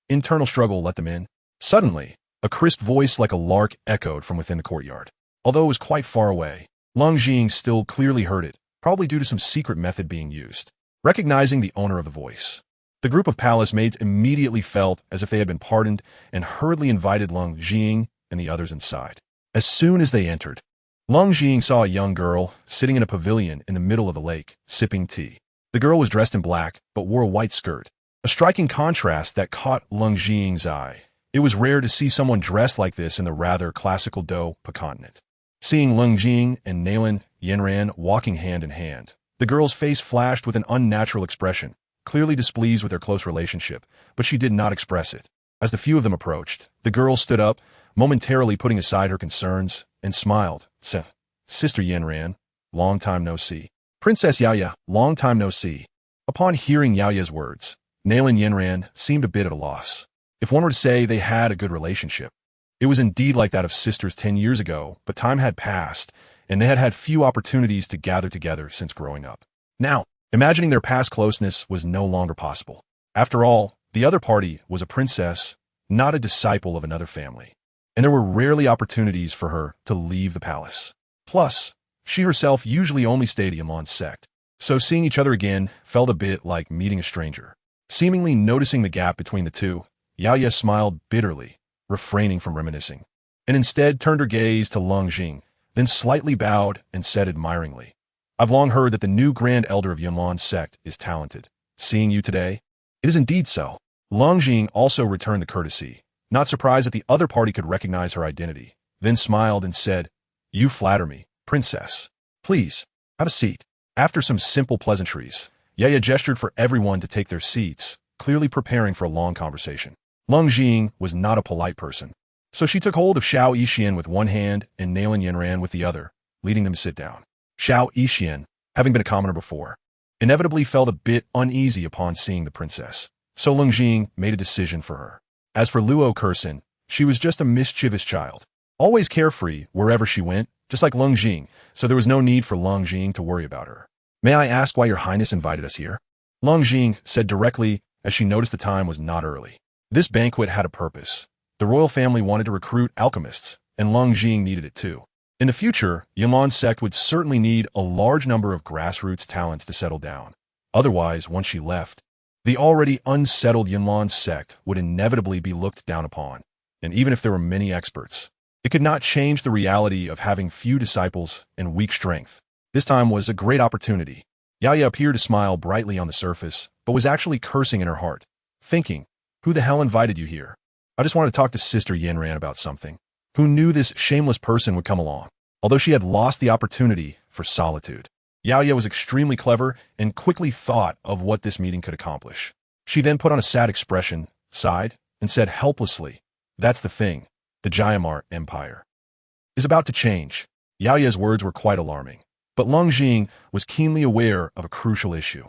[SPEAKER 1] Internal struggle let them in. Suddenly, a crisp voice like a lark echoed from within the courtyard. Although it was quite far away, Leng Jing still clearly heard it, probably due to some secret method being used. Recognizing the owner of the voice, the group of palace maids immediately felt as if they had been pardoned and hurriedly invited Leng Jing and the others inside. As soon as they entered, Leng Jing saw a young girl sitting in a pavilion in the middle of the lake, sipping tea. The girl was dressed in black, but wore a white skirt, a striking contrast that caught Leng Jing's eye. It was rare to see someone dressed like this in the rather classical Douluo continent. Seeing Leng Jing and Nayland Yanran walking hand in hand, the girl's face flashed with an unnatural expression, clearly displeased with their close relationship, but she did not express it. As the few of them approached, the girl stood up, momentarily putting aside her concerns, and smiled. "Sister Yanran, long time no see. Princess Yaya, long time no see." Upon hearing Yaya's words, Nayland Yanran seemed a bit at a loss. If one were to say they had a good relationship, it was indeed like that of sisters 10 years ago, but time had passed, and they had had few opportunities to gather together since growing up. Now, imagining their past closeness was no longer possible. After all, the other party was a princess, not a disciple of another family, and there were rarely opportunities for her to leave the palace. Plus, she herself usually only stayed in Yanlan's sect, so seeing each other again felt a bit like meeting a stranger. Seemingly noticing the gap between the two, Yaya smiled bitterly, refraining from reminiscing, and instead turned her gaze to Leng Jing, then slightly bowed and said admiringly, "I've long heard that the new Grand Elder of Yanlan's sect is talented. Seeing you today, it is indeed so." Leng Jing also returned the courtesy, not surprised that the other party could recognize her identity, then smiled and said, "You flatter me, princess. Please, have a seat." After some simple pleasantries, Yaya gestured for everyone to take their seats, clearly preparing for a long conversation. Leng Jing was not a polite person, so she took hold of Xiao Yixian with one hand and Nayland Yanran with the other, leading them to sit down. Xiao Yixian, having been a commoner before, inevitably felt a bit uneasy upon seeing the princess, so Leng Jing made a decision for her. As for Luo Kursin, she was just a mischievous child, always carefree wherever she went, just like Leng Jing, so there was no need for Leng Jing to worry about her. "May I ask why your highness invited us here?" Leng Jing said directly as she noticed the time was not early. This banquet had a purpose. The royal family wanted to recruit alchemists, and Leng Jing needed it too. In the future, Yanlan's sect would certainly need a large number of grassroots talents to settle down. Otherwise, once she left, the already unsettled Yanlan sect would inevitably be looked down upon, and even if there were many experts, it could not change the reality of having few disciples and weak strength. This time was a great opportunity. Yaya appeared to smile brightly on the surface, but was actually cursing in her heart, thinking, "Who the hell invited you here? I just wanted to talk to Sister Yanran about something." Who knew this shameless person would come along, although she had lost the opportunity for solitude. Yaya was extremely clever and quickly thought of what this meeting could accomplish. She then put on a sad expression, sighed, and said helplessly, That's the thing. The Jiamar Empire is about to change. Yao Ye's words were quite alarming, but Leng Jing was keenly aware of a crucial issue.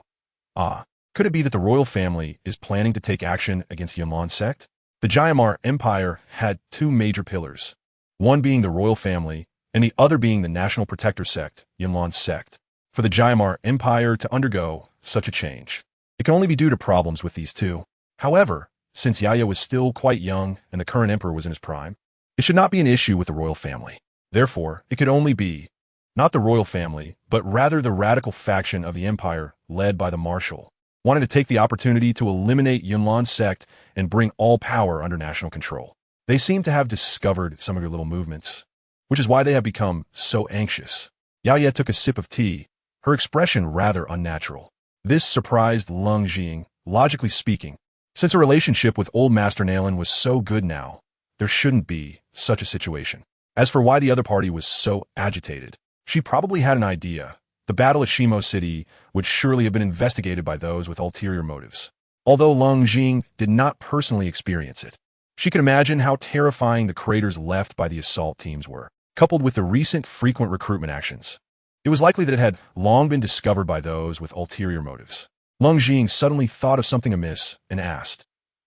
[SPEAKER 1] Could it be that the royal family is planning to take action against the Yunlan sect? The Jiamar Empire had two major pillars, one being the royal family and the other being the national protector sect, Yunlan sect. For the Jiamar Empire to undergo such a change, it can only be due to problems with these two. However, since Yaya was still quite young and the current emperor was in his prime, it should not be an issue with the royal family. Therefore, it could only be not the royal family, but rather the radical faction of the empire led by the marshal, wanting to take the opportunity to eliminate Yunlan's sect and bring all power under national control. They seem to have discovered some of your little movements, which is why they have become so anxious. Yao Ye took a sip of tea, her expression rather unnatural. This surprised Leng Jing, logically speaking. Since her relationship with old Master Nalen was so good now, there shouldn't be such a situation. As for why the other party was so agitated, she probably had an idea. The battle at Shimo City would surely have been investigated by those with ulterior motives. Although Leng Jing did not personally experience it, she could imagine how terrifying the craters left by the assault teams were, coupled with the recent frequent recruitment actions. It was likely that it had long been discovered by those with ulterior motives. Leng Jing suddenly thought of something amiss and asked,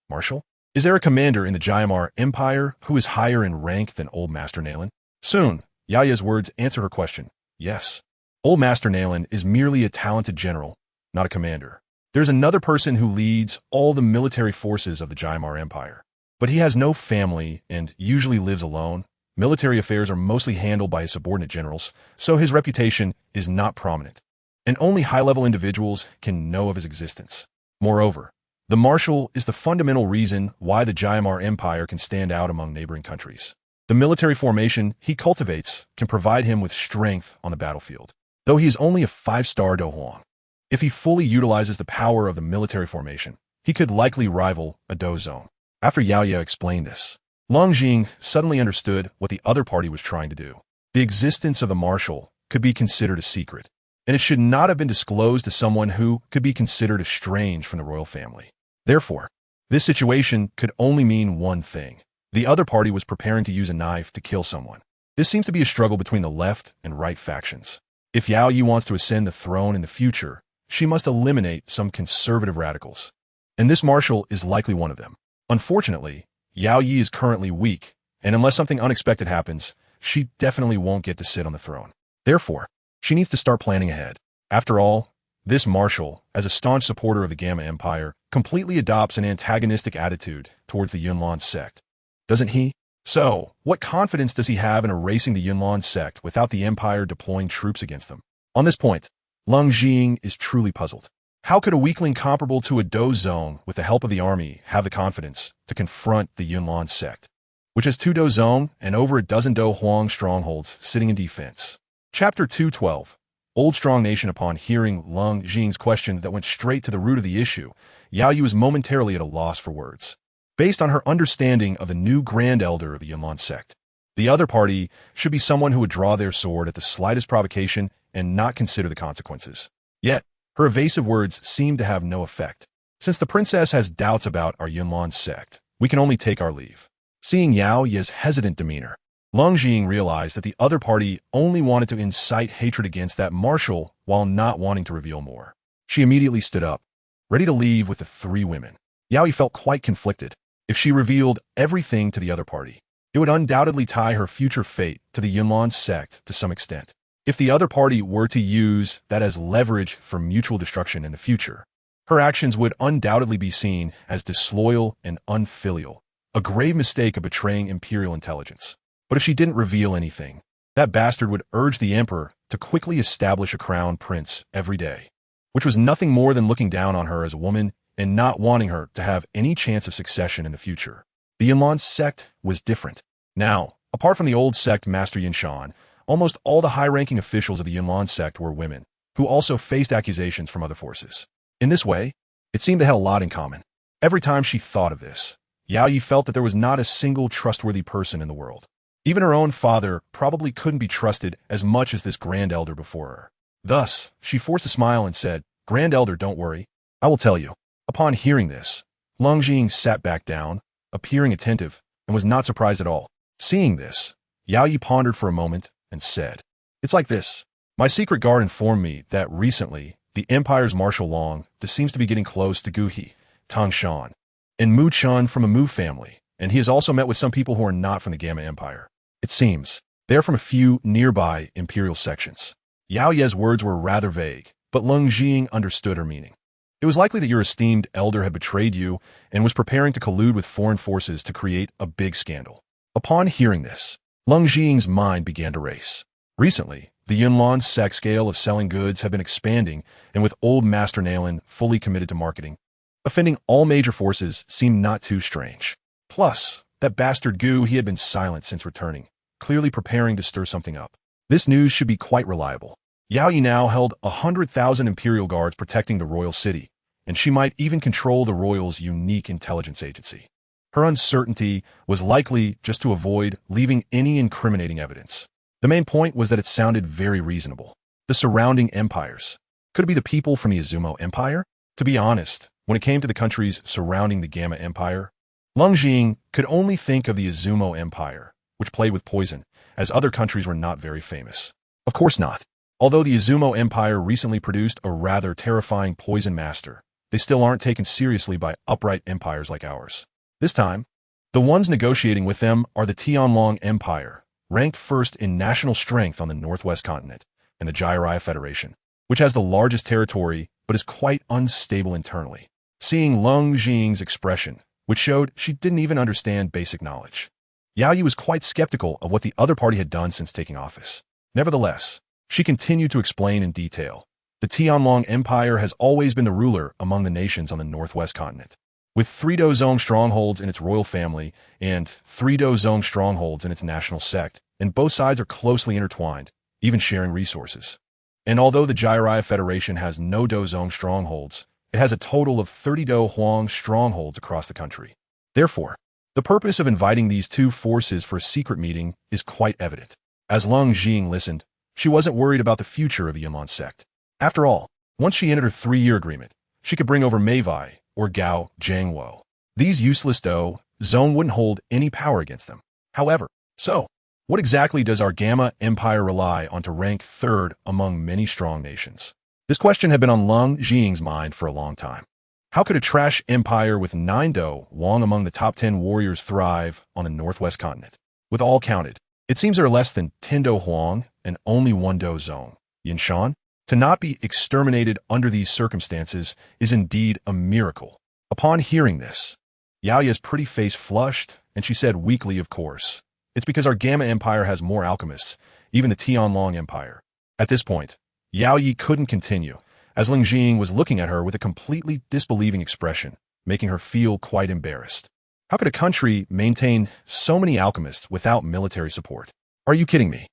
[SPEAKER 1] "Marshal, is there a commander in the Jiamar Empire who is higher in rank than Old Master Nalen?" Soon, Yao Ye's words answered her question. Yes. Old Master Nalen is merely a talented general, not a commander. There's another person who leads all the military forces of the Jiamar Empire, but he has no family and usually lives alone. Military affairs are mostly handled by his subordinate generals, so his reputation is not prominent, and only high-level individuals can know of his existence. Moreover, the marshal is the fundamental reason why the Jiamar Empire can stand out among neighboring countries. The military formation he cultivates can provide him with strength on the battlefield, though he is only a 5-star Dohuang. If he fully utilizes the power of the military formation, he could likely rival a Dozong. After Yao Ye explained this, Leng Jing suddenly understood what the other party was trying to do. The existence of the marshal could be considered a secret, and it should not have been disclosed to someone who could be considered estranged from the royal family. Therefore, this situation could only mean one thing. The other party was preparing to use a knife to kill someone. This seems to be a struggle between the left and right factions. If Yao Yi wants to ascend the throne in the future, she must eliminate some conservative radicals, and this marshal is likely one of them. Unfortunately, Yao Yi is currently weak, and unless something unexpected happens, she definitely won't get to sit on the throne. Therefore, she needs to start planning ahead. After all, this marshal, as a staunch supporter of the Gamma Empire, completely adopts an antagonistic attitude towards the Yunlan sect. Doesn't he? So, what confidence does he have in erasing the Yunlan sect without the Empire deploying troops against them? On this point, Leng Jing is truly puzzled. How could a weakling comparable to a Dozong, with the help of the army, have the confidence to confront the Yunlan sect, which has 2 Dozong and over a dozen Do Huang strongholds sitting in defense? Chapter 212. Old Strong Nation. Upon hearing Leng Jing's question that went straight to the root of the issue, Yao Yu was momentarily at a loss for words. Based on her understanding of the new Grand Elder of the Yunlan sect, the other party should be someone who would draw their sword at the slightest provocation and not consider the consequences. Yet, her evasive words seemed to have no effect. Since the princess has doubts about our Yunlan sect, we can only take our leave. Seeing Yao Ye's hesitant demeanor, Leng Jing realized that the other party only wanted to incite hatred against that marshal while not wanting to reveal more. She immediately stood up, ready to leave with the 3 women. Yao Yi felt quite conflicted. If she revealed everything to the other party, it would undoubtedly tie her future fate to the Yunlan sect to some extent. If the other party were to use that as leverage for mutual destruction in the future, her actions would undoubtedly be seen as disloyal and unfilial, a grave mistake of betraying imperial intelligence. But if she didn't reveal anything, that bastard would urge the emperor to quickly establish a crown prince every day, which was nothing more than looking down on her as a woman and not wanting her to have any chance of succession in the future. The Yunlan sect was different. Now, apart from the old sect Master Yinshan, almost all the high-ranking officials of the Yunlan sect were women, who also faced accusations from other forces. In this way, it seemed they had a lot in common. Every time she thought of this, Yao Yi felt that there was not a single trustworthy person in the world. Even her own father probably couldn't be trusted as much as this Grand Elder before her. Thus, she forced a smile and said, "Grand Elder, don't worry. I will tell you." Upon hearing this, Leng Jing sat back down, appearing attentive, and was not surprised at all. Seeing this, Yao Yi pondered for a moment and said, "It's like this. My secret guard informed me that recently, the Empire's Marshal Long seems to be getting close to Gu He, Tang Shan, and Mu Chun from a Mu family, and he has also met with some people who are not from the Gamma Empire. It seems they are from a few nearby imperial sections." Yao Ye's words were rather vague, but Leng Jing understood her meaning. It was likely that your esteemed elder had betrayed you and was preparing to collude with foreign forces to create a big scandal. Upon hearing this, Leng Jing's mind began to race. Recently, the Yunlan's sect scale of selling goods had been expanding, and with old Master Nailin fully committed to marketing, offending all major forces seemed not too strange. Plus, that bastard Gu, he had been silent since returning, clearly preparing to stir something up. This news should be quite reliable. Yao Yi now held 100,000 imperial guards protecting the royal city, and she might even control the royal's unique intelligence agency. Her uncertainty was likely just to avoid leaving any incriminating evidence. The main point was that it sounded very reasonable. The surrounding empires. Could it be the people from the Izumo Empire? To be honest, when it came to the countries surrounding the Gamma Empire, Leng Jing could only think of the Izumo Empire, which played with poison, as other countries were not very famous. Of course not. Although the Izumo Empire recently produced a rather terrifying poison master, they still aren't taken seriously by upright empires like ours. This time, the ones negotiating with them are the Tianlong Empire, ranked first in national strength on the northwest continent, and the Jiraiya Federation, which has the largest territory but is quite unstable internally. Seeing Leng Jing's expression, which showed she didn't even understand basic knowledge, Yao Yi was quite skeptical of what the other party had done since taking office. Nevertheless, she continued to explain in detail. The Tianlong Empire has always been the ruler among the nations on the northwest continent, with 3 Dozong strongholds in its royal family and 3 Dozong strongholds in its national sect, and both sides are closely intertwined, even sharing resources. And although the Jiraiya Federation has no Dozong strongholds, it has a total of 30 Do Huang strongholds across the country. Therefore, the purpose of inviting these two forces for a secret meeting is quite evident. As Leng Jing listened, she wasn't worried about the future of the Yunlan sect. After all, once she entered her 3-year agreement, she could bring over Maiev or Gao Jiangwo. These useless Do Zone wouldn't hold any power against them. However, so, what exactly does our Gamma Empire rely on to rank 3rd among many strong nations? This question had been on Leng Jing's mind for a long time. How could a trash empire with 9 Do Wang among the top 10 warriors thrive on the northwest continent? With all counted, it seems there are less than 10 Do Huang and only 1 Do Zong. Yinshan? To not be exterminated under these circumstances is indeed a miracle. Upon hearing this, Yao Ye's pretty face flushed, and she said weakly, "Of course. It's because our Gamma Empire has more alchemists, even the Tianlong Empire." At this point, Yao Yi couldn't continue, as Leng Jing was looking at her with a completely disbelieving expression, making her feel quite embarrassed. How could a country maintain so many alchemists without military support? Are you kidding me?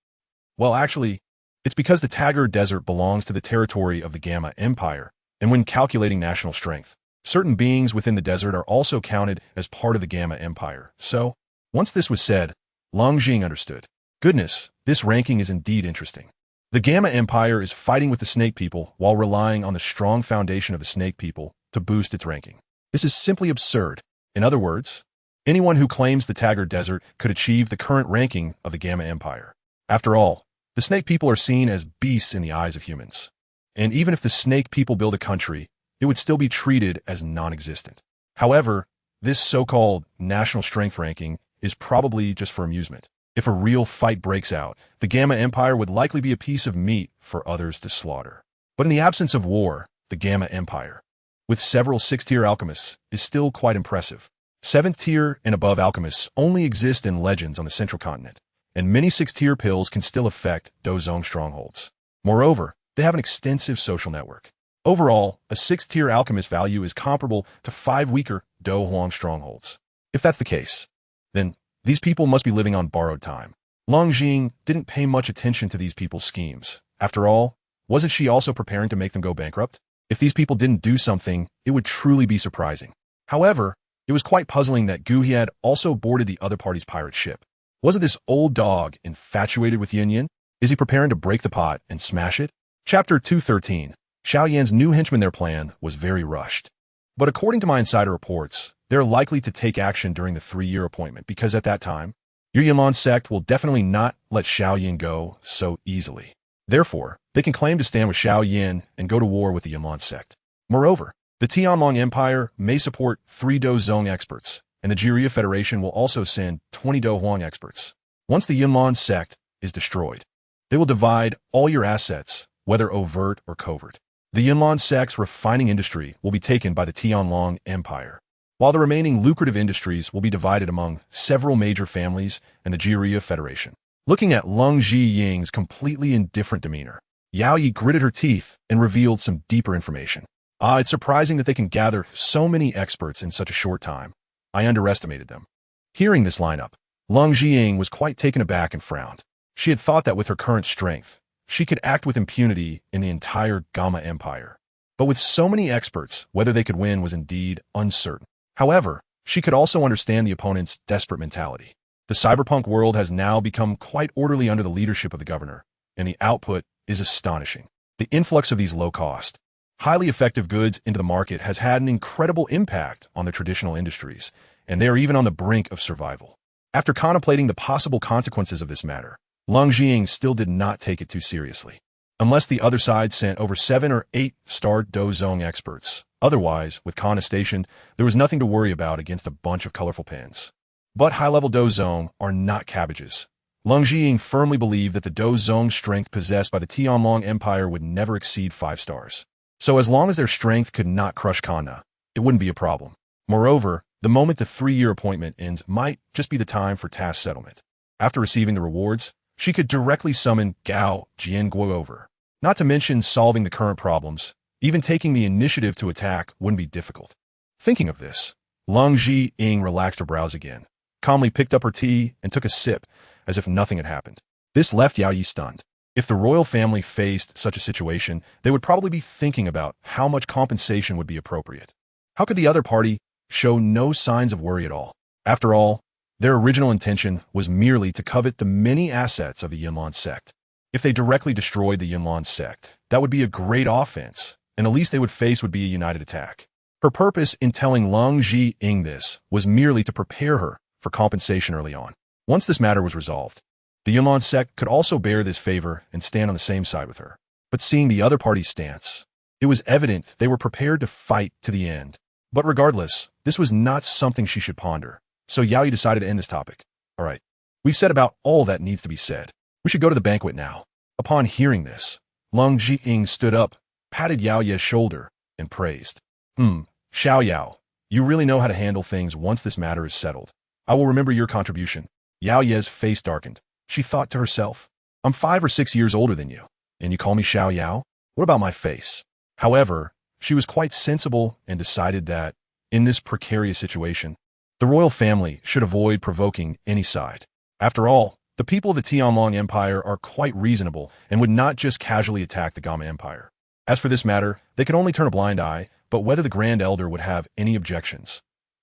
[SPEAKER 1] Well, actually, it's because the Tagar Desert belongs to the territory of the Gamma Empire, and when calculating national strength, certain beings within the desert are also counted as part of the Gamma Empire. So, once this was said, Leng Jing understood. Goodness, this ranking is indeed interesting. The Gamma Empire is fighting with the Snake People while relying on the strong foundation of the Snake People to boost its ranking. This is simply absurd. In other words, anyone who claims the Tagar Desert could achieve the current ranking of the Gamma Empire. After all, the Snake People are seen as beasts in the eyes of humans. And even if the Snake People build a country, it would still be treated as non-existent. However, this so-called national strength ranking is probably just for amusement. If a real fight breaks out, the Gamma Empire would likely be a piece of meat for others to slaughter. But in the absence of war, the Gamma Empire, with several 6th-tier alchemists, is still quite impressive. 7th-tier and above alchemists only exist in legends on the central continent, and many 6th-tier pills can still affect Dozong strongholds. Moreover, they have an extensive social network. Overall, a 6th-tier alchemist value is comparable to 5 weaker Do Huang strongholds. If that's the case, then these people must be living on borrowed time. Leng Jing didn't pay much attention to these people's schemes. After all, wasn't she also preparing to make them go bankrupt? If these people didn't do something, it would truly be surprising. However, it was quite puzzling that Gu He had also boarded the other party's pirate ship. Wasn't this old dog infatuated with Yin Yin? Is he preparing to break the pot and smash it? Chapter 213. Xiao Yan's new henchman. Their plan was very rushed. But according to my insider reports, they're likely to take action during the 3-year appointment because at that time, your Yunlan sect will definitely not let Xiao Yin go so easily. Therefore, they can claim to stand with Xiao Yin and go to war with the Yunlan sect. Moreover, the Tianlong Empire may support 3 Douzong experts, and the Jiriya Federation will also send 20 Douhuang experts. Once the Yunlan sect is destroyed, they will divide all your assets, whether overt or covert. The Yunlan sect's refining industry will be taken by the Tianlong Empire, while the remaining lucrative industries will be divided among several major families and the Jiriya Federation. Looking at Leng Zhiying's completely indifferent demeanor, Yao Yi gritted her teeth and revealed some deeper information. It's surprising that they can gather so many experts in such a short time. I underestimated them. Hearing this lineup, Leng Zhiying was quite taken aback and frowned. She had thought that with her current strength, she could act with impunity in the entire Gamma Empire. But with so many experts, whether they could win was indeed uncertain. However, she could also understand the opponent's desperate mentality. The cyberpunk world has now become quite orderly under the leadership of the governor, and the output is astonishing. The influx of these low-cost, highly effective goods into the market has had an incredible impact on the traditional industries, and they are even on the brink of survival. After contemplating the possible consequences of this matter, Leng Zhiying still did not take it too seriously. Unless the other side sent over 7 or 8 star Douzong experts. Otherwise, with Contestation, there was nothing to worry about against a bunch of colorful pins. But high-level Douzong are not cabbages. Leng Zhiying firmly believed that the Douzong strength possessed by the Tianlong Empire would never exceed 5 stars. So as long as their strength could not crush Kanna, it wouldn't be a problem. Moreover, the moment the 3-year appointment ends might just be the time for task settlement. After receiving the rewards, she could directly summon Gao Jianguo over. Not to mention solving the current problems, even taking the initiative to attack wouldn't be difficult. Thinking of this, Leng Zhiying relaxed her brows again, calmly picked up her tea and took a sip as if nothing had happened. This left Yao Yi stunned. If the royal family faced such a situation, they would probably be thinking about how much compensation would be appropriate. How could the other party show no signs of worry at all? After all, their original intention was merely to covet the many assets of the Yunlan sect. If they directly destroyed the Yunlan sect, that would be a great offense, and the least they would face would be a united attack. Her purpose in telling Leng Zhiying this was merely to prepare her for compensation early on. Once this matter was resolved, the Yunlan sect could also bear this favor and stand on the same side with her. But seeing the other party's stance, it was evident they were prepared to fight to the end. But regardless, this was not something she should ponder. So Yao Yi decided to end this topic. All right, we've said about all that needs to be said. We should go to the banquet now. Upon hearing this, Leng Zhiying stood up, patted Yao Yi's shoulder, and praised. Xiao Yao, you really know how to handle things once this matter is settled. I will remember your contribution. Yao Yi's face darkened. She thought to herself, I'm 5 or 6 years older than you, and you call me Xiao Yao? What about my face? However, she was quite sensible and decided that, in this precarious situation, the royal family should avoid provoking any side. After all, the people of the Tianlong Empire are quite reasonable and would not just casually attack the Gamma Empire. As for this matter, they could only turn a blind eye, but whether the Grand Elder would have any objections,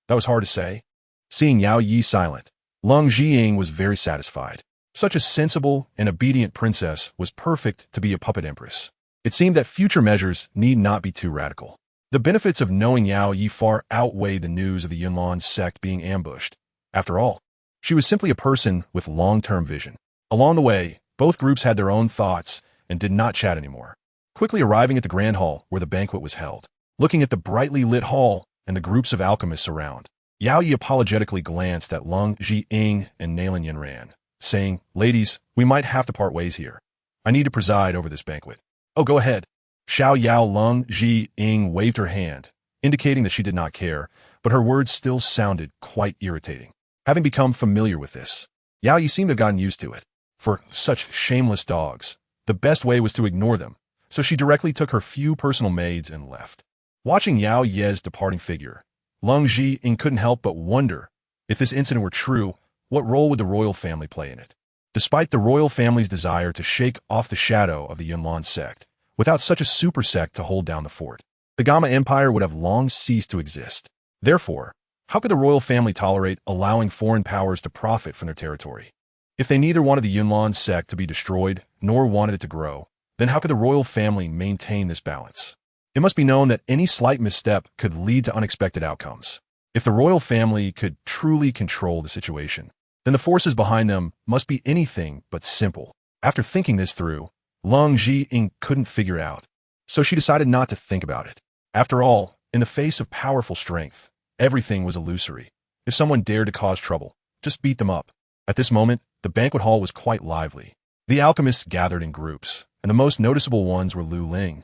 [SPEAKER 1] that was hard to say. Seeing Yao Yi silent, Leng Zhiying was very satisfied. Such a sensible and obedient princess was perfect to be a puppet empress. It seemed that future measures need not be too radical. The benefits of knowing Yao Yi far outweighed the news of the Yunlan sect being ambushed. After all, she was simply a person with long-term vision. Along the way, both groups had their own thoughts and did not chat anymore. Quickly arriving at the grand hall where the banquet was held, looking at the brightly lit hall and the groups of alchemists around, Yao Yi apologetically glanced at Leng Zhiying and Nailin Yanran, saying, Ladies, we might have to part ways here. I need to preside over this banquet. Oh, go ahead. Xiao Yao Leng Zhiying waved her hand, indicating that she did not care, but her words still sounded quite irritating. Having become familiar with this, Yao Yi seemed to have gotten used to it. For such shameless dogs, the best way was to ignore them, so she directly took her few personal maids and left. Watching Yao Yi's departing figure, Leng Zhiying couldn't help but wonder, if this incident were true, what role would the royal family play in it? Despite the royal family's desire to shake off the shadow of the Yunlan sect, without such a super sect to hold down the fort, the Gamma Empire would have long ceased to exist. Therefore, how could the royal family tolerate allowing foreign powers to profit from their territory? If they neither wanted the Yunlan sect to be destroyed, nor wanted it to grow, then how could the royal family maintain this balance? It must be known that any slight misstep could lead to unexpected outcomes. If the royal family could truly control the situation, then the forces behind them must be anything but simple. After thinking this through, Leng Zhiying couldn't figure out, so she decided not to think about it. After all, in the face of powerful strength, everything was illusory. If someone dared to cause trouble, just beat them up. At this moment, the banquet hall was quite lively. The alchemists gathered in groups, and the most noticeable ones were Leng,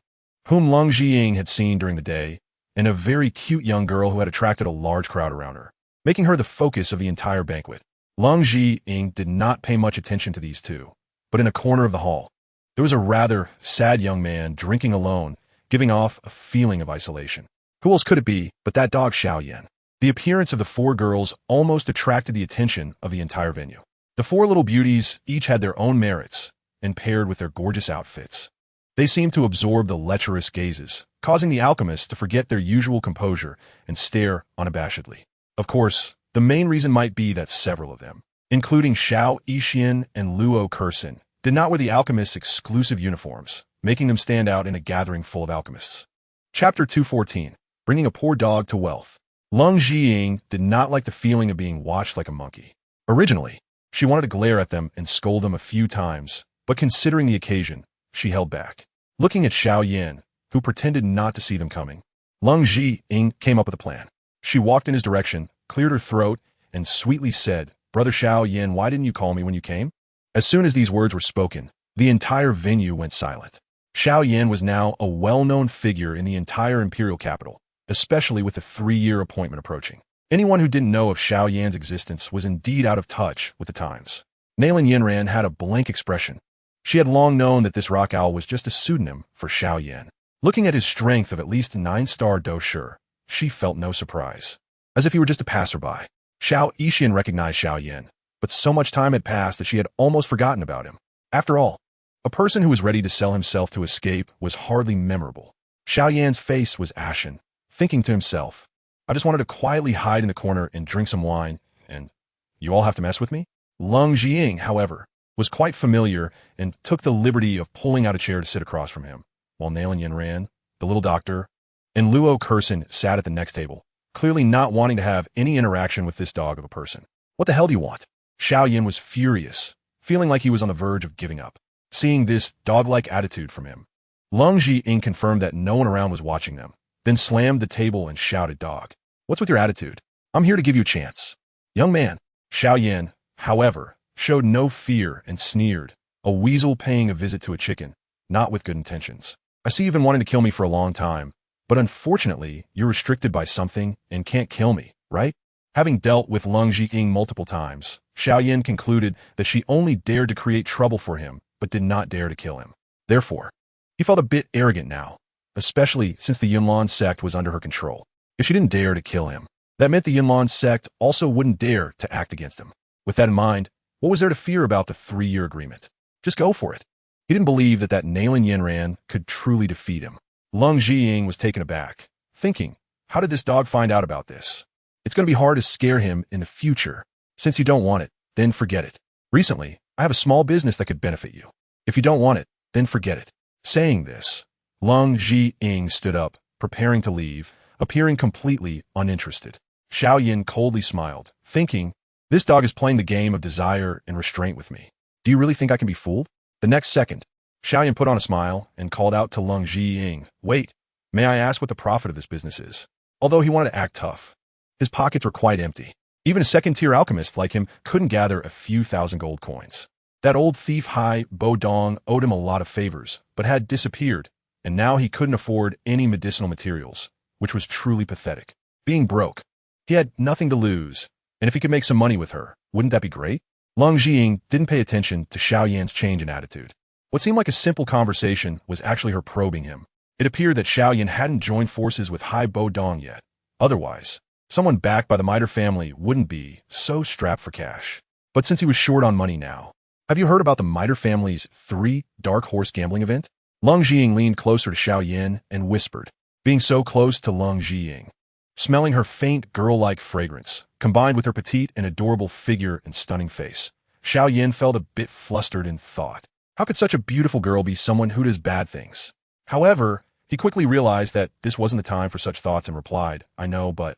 [SPEAKER 1] whom Leng Zhiying had seen during the day, and a very cute young girl who had attracted a large crowd around her, making her the focus of the entire banquet. Leng Zhiying did not pay much attention to these two, but in a corner of the hall, there was a rather sad young man drinking alone, giving off a feeling of isolation. Who else could it be but that dog Xiaoyan? The appearance of the four girls almost attracted the attention of the entire venue. The four little beauties each had their own merits, and paired with their gorgeous outfits, they seemed to absorb the lecherous gazes, causing the alchemists to forget their usual composure and stare unabashedly. Of course, the main reason might be that several of them, including Xiao Yixian and Luo Kursin, did not wear the alchemists' exclusive uniforms, making them stand out in a gathering full of alchemists. Chapter 214. Bringing a poor dog to wealth. Leng Zhiying did not like the feeling of being watched like a monkey. Originally, she wanted to glare at them and scold them a few times, but considering the occasion, she held back. Looking at Xiaoyan, who pretended not to see them coming, Leng Zhiying came up with a plan. She walked in his direction, cleared her throat, and sweetly said, "Brother Xiaoyan, why didn't you call me when you came?" As soon as these words were spoken, the entire venue went silent. Xiaoyan was now a well-known figure in the entire imperial capital, especially with the 3-year appointment approaching. Anyone who didn't know of Xiaoyan's existence was indeed out of touch with the times. Nailin Yinran had a blank expression. She had long known that this rock owl was just a pseudonym for Xiaoyan. Looking at his strength of at least 9-star Douluo, she felt no surprise. As if he were just a passerby. Xiao Yixian recognized Xiaoyan, but so much time had passed that she had almost forgotten about him. After all, a person who was ready to sell himself to escape was hardly memorable. Xiaoyan's face was ashen, thinking to himself, "I just wanted to quietly hide in the corner and drink some wine, and you all have to mess with me?" Leng Zhiying, however, was quite familiar and took the liberty of pulling out a chair to sit across from him, while Nailin Yinran, the little doctor, and Luo Kursin sat at the next table, clearly not wanting to have any interaction with this dog of a person. "What the hell do you want?" Xiaoyan was furious, feeling like he was on the verge of giving up. Seeing this dog-like attitude from him, Leng Zhiying confirmed that no one around was watching them, then slammed the table and shouted, "Dog, what's with your attitude? I'm here to give you a chance." "Young man." Xiaoyan, however, showed no fear and sneered, a weasel paying a visit to a chicken, not with good intentions. "I see you've been wanting to kill me for a long time, but unfortunately, you're restricted by something and can't kill me, right?" Having dealt with Leng Zhiying multiple times, Xiaoyan concluded that she only dared to create trouble for him, but did not dare to kill him. Therefore, he felt a bit arrogant now, especially since the Yunlan sect was under her control. If she didn't dare to kill him, that meant the Yunlan sect also wouldn't dare to act against him. With that in mind, what was there to fear about the 3-year agreement? Just go for it. He didn't believe that Nailin Yinran could truly defeat him. Leng Zhiying was taken aback, thinking, how did this dog find out about this? It's going to be hard to scare him in the future. Since you don't want it, then forget it. Recently, I have a small business that could benefit you. If you don't want it, then forget it. Saying this, Leng Zhiying stood up, preparing to leave, appearing completely uninterested. Xiaoyan coldly smiled, thinking, this dog is playing the game of desire and restraint with me. Do you really think I can be fooled? The next second, Xiaoyan put on a smile and called out to Leng Zhiying, wait, may I ask what the profit of this business is? Although he wanted to act tough, his pockets were quite empty. Even a second-tier alchemist like him couldn't gather a few thousand gold coins. That old thief Hai Bo Dong owed him a lot of favors, but had disappeared, and now he couldn't afford any medicinal materials, which was truly pathetic. Being broke, he had nothing to lose, and if he could make some money with her, wouldn't that be great? Leng Zhiying didn't pay attention to Xiaoyan's change in attitude. What seemed like a simple conversation was actually her probing him. It appeared that Xiaoyan hadn't joined forces with Hai Bo Dong yet. Otherwise, someone backed by the Maiev family wouldn't be so strapped for cash. But since he was short on money now, have you heard about the Maiev family's 3 dark horse gambling event? Leng Zhiying leaned closer to Xiaoyan and whispered, being so close to Leng Zhiying. Smelling her faint girl-like fragrance, combined with her petite and adorable figure and stunning face, Xiaoyan felt a bit flustered and thought, how could such a beautiful girl be someone who does bad things? However, he quickly realized that this wasn't the time for such thoughts and replied, I know, but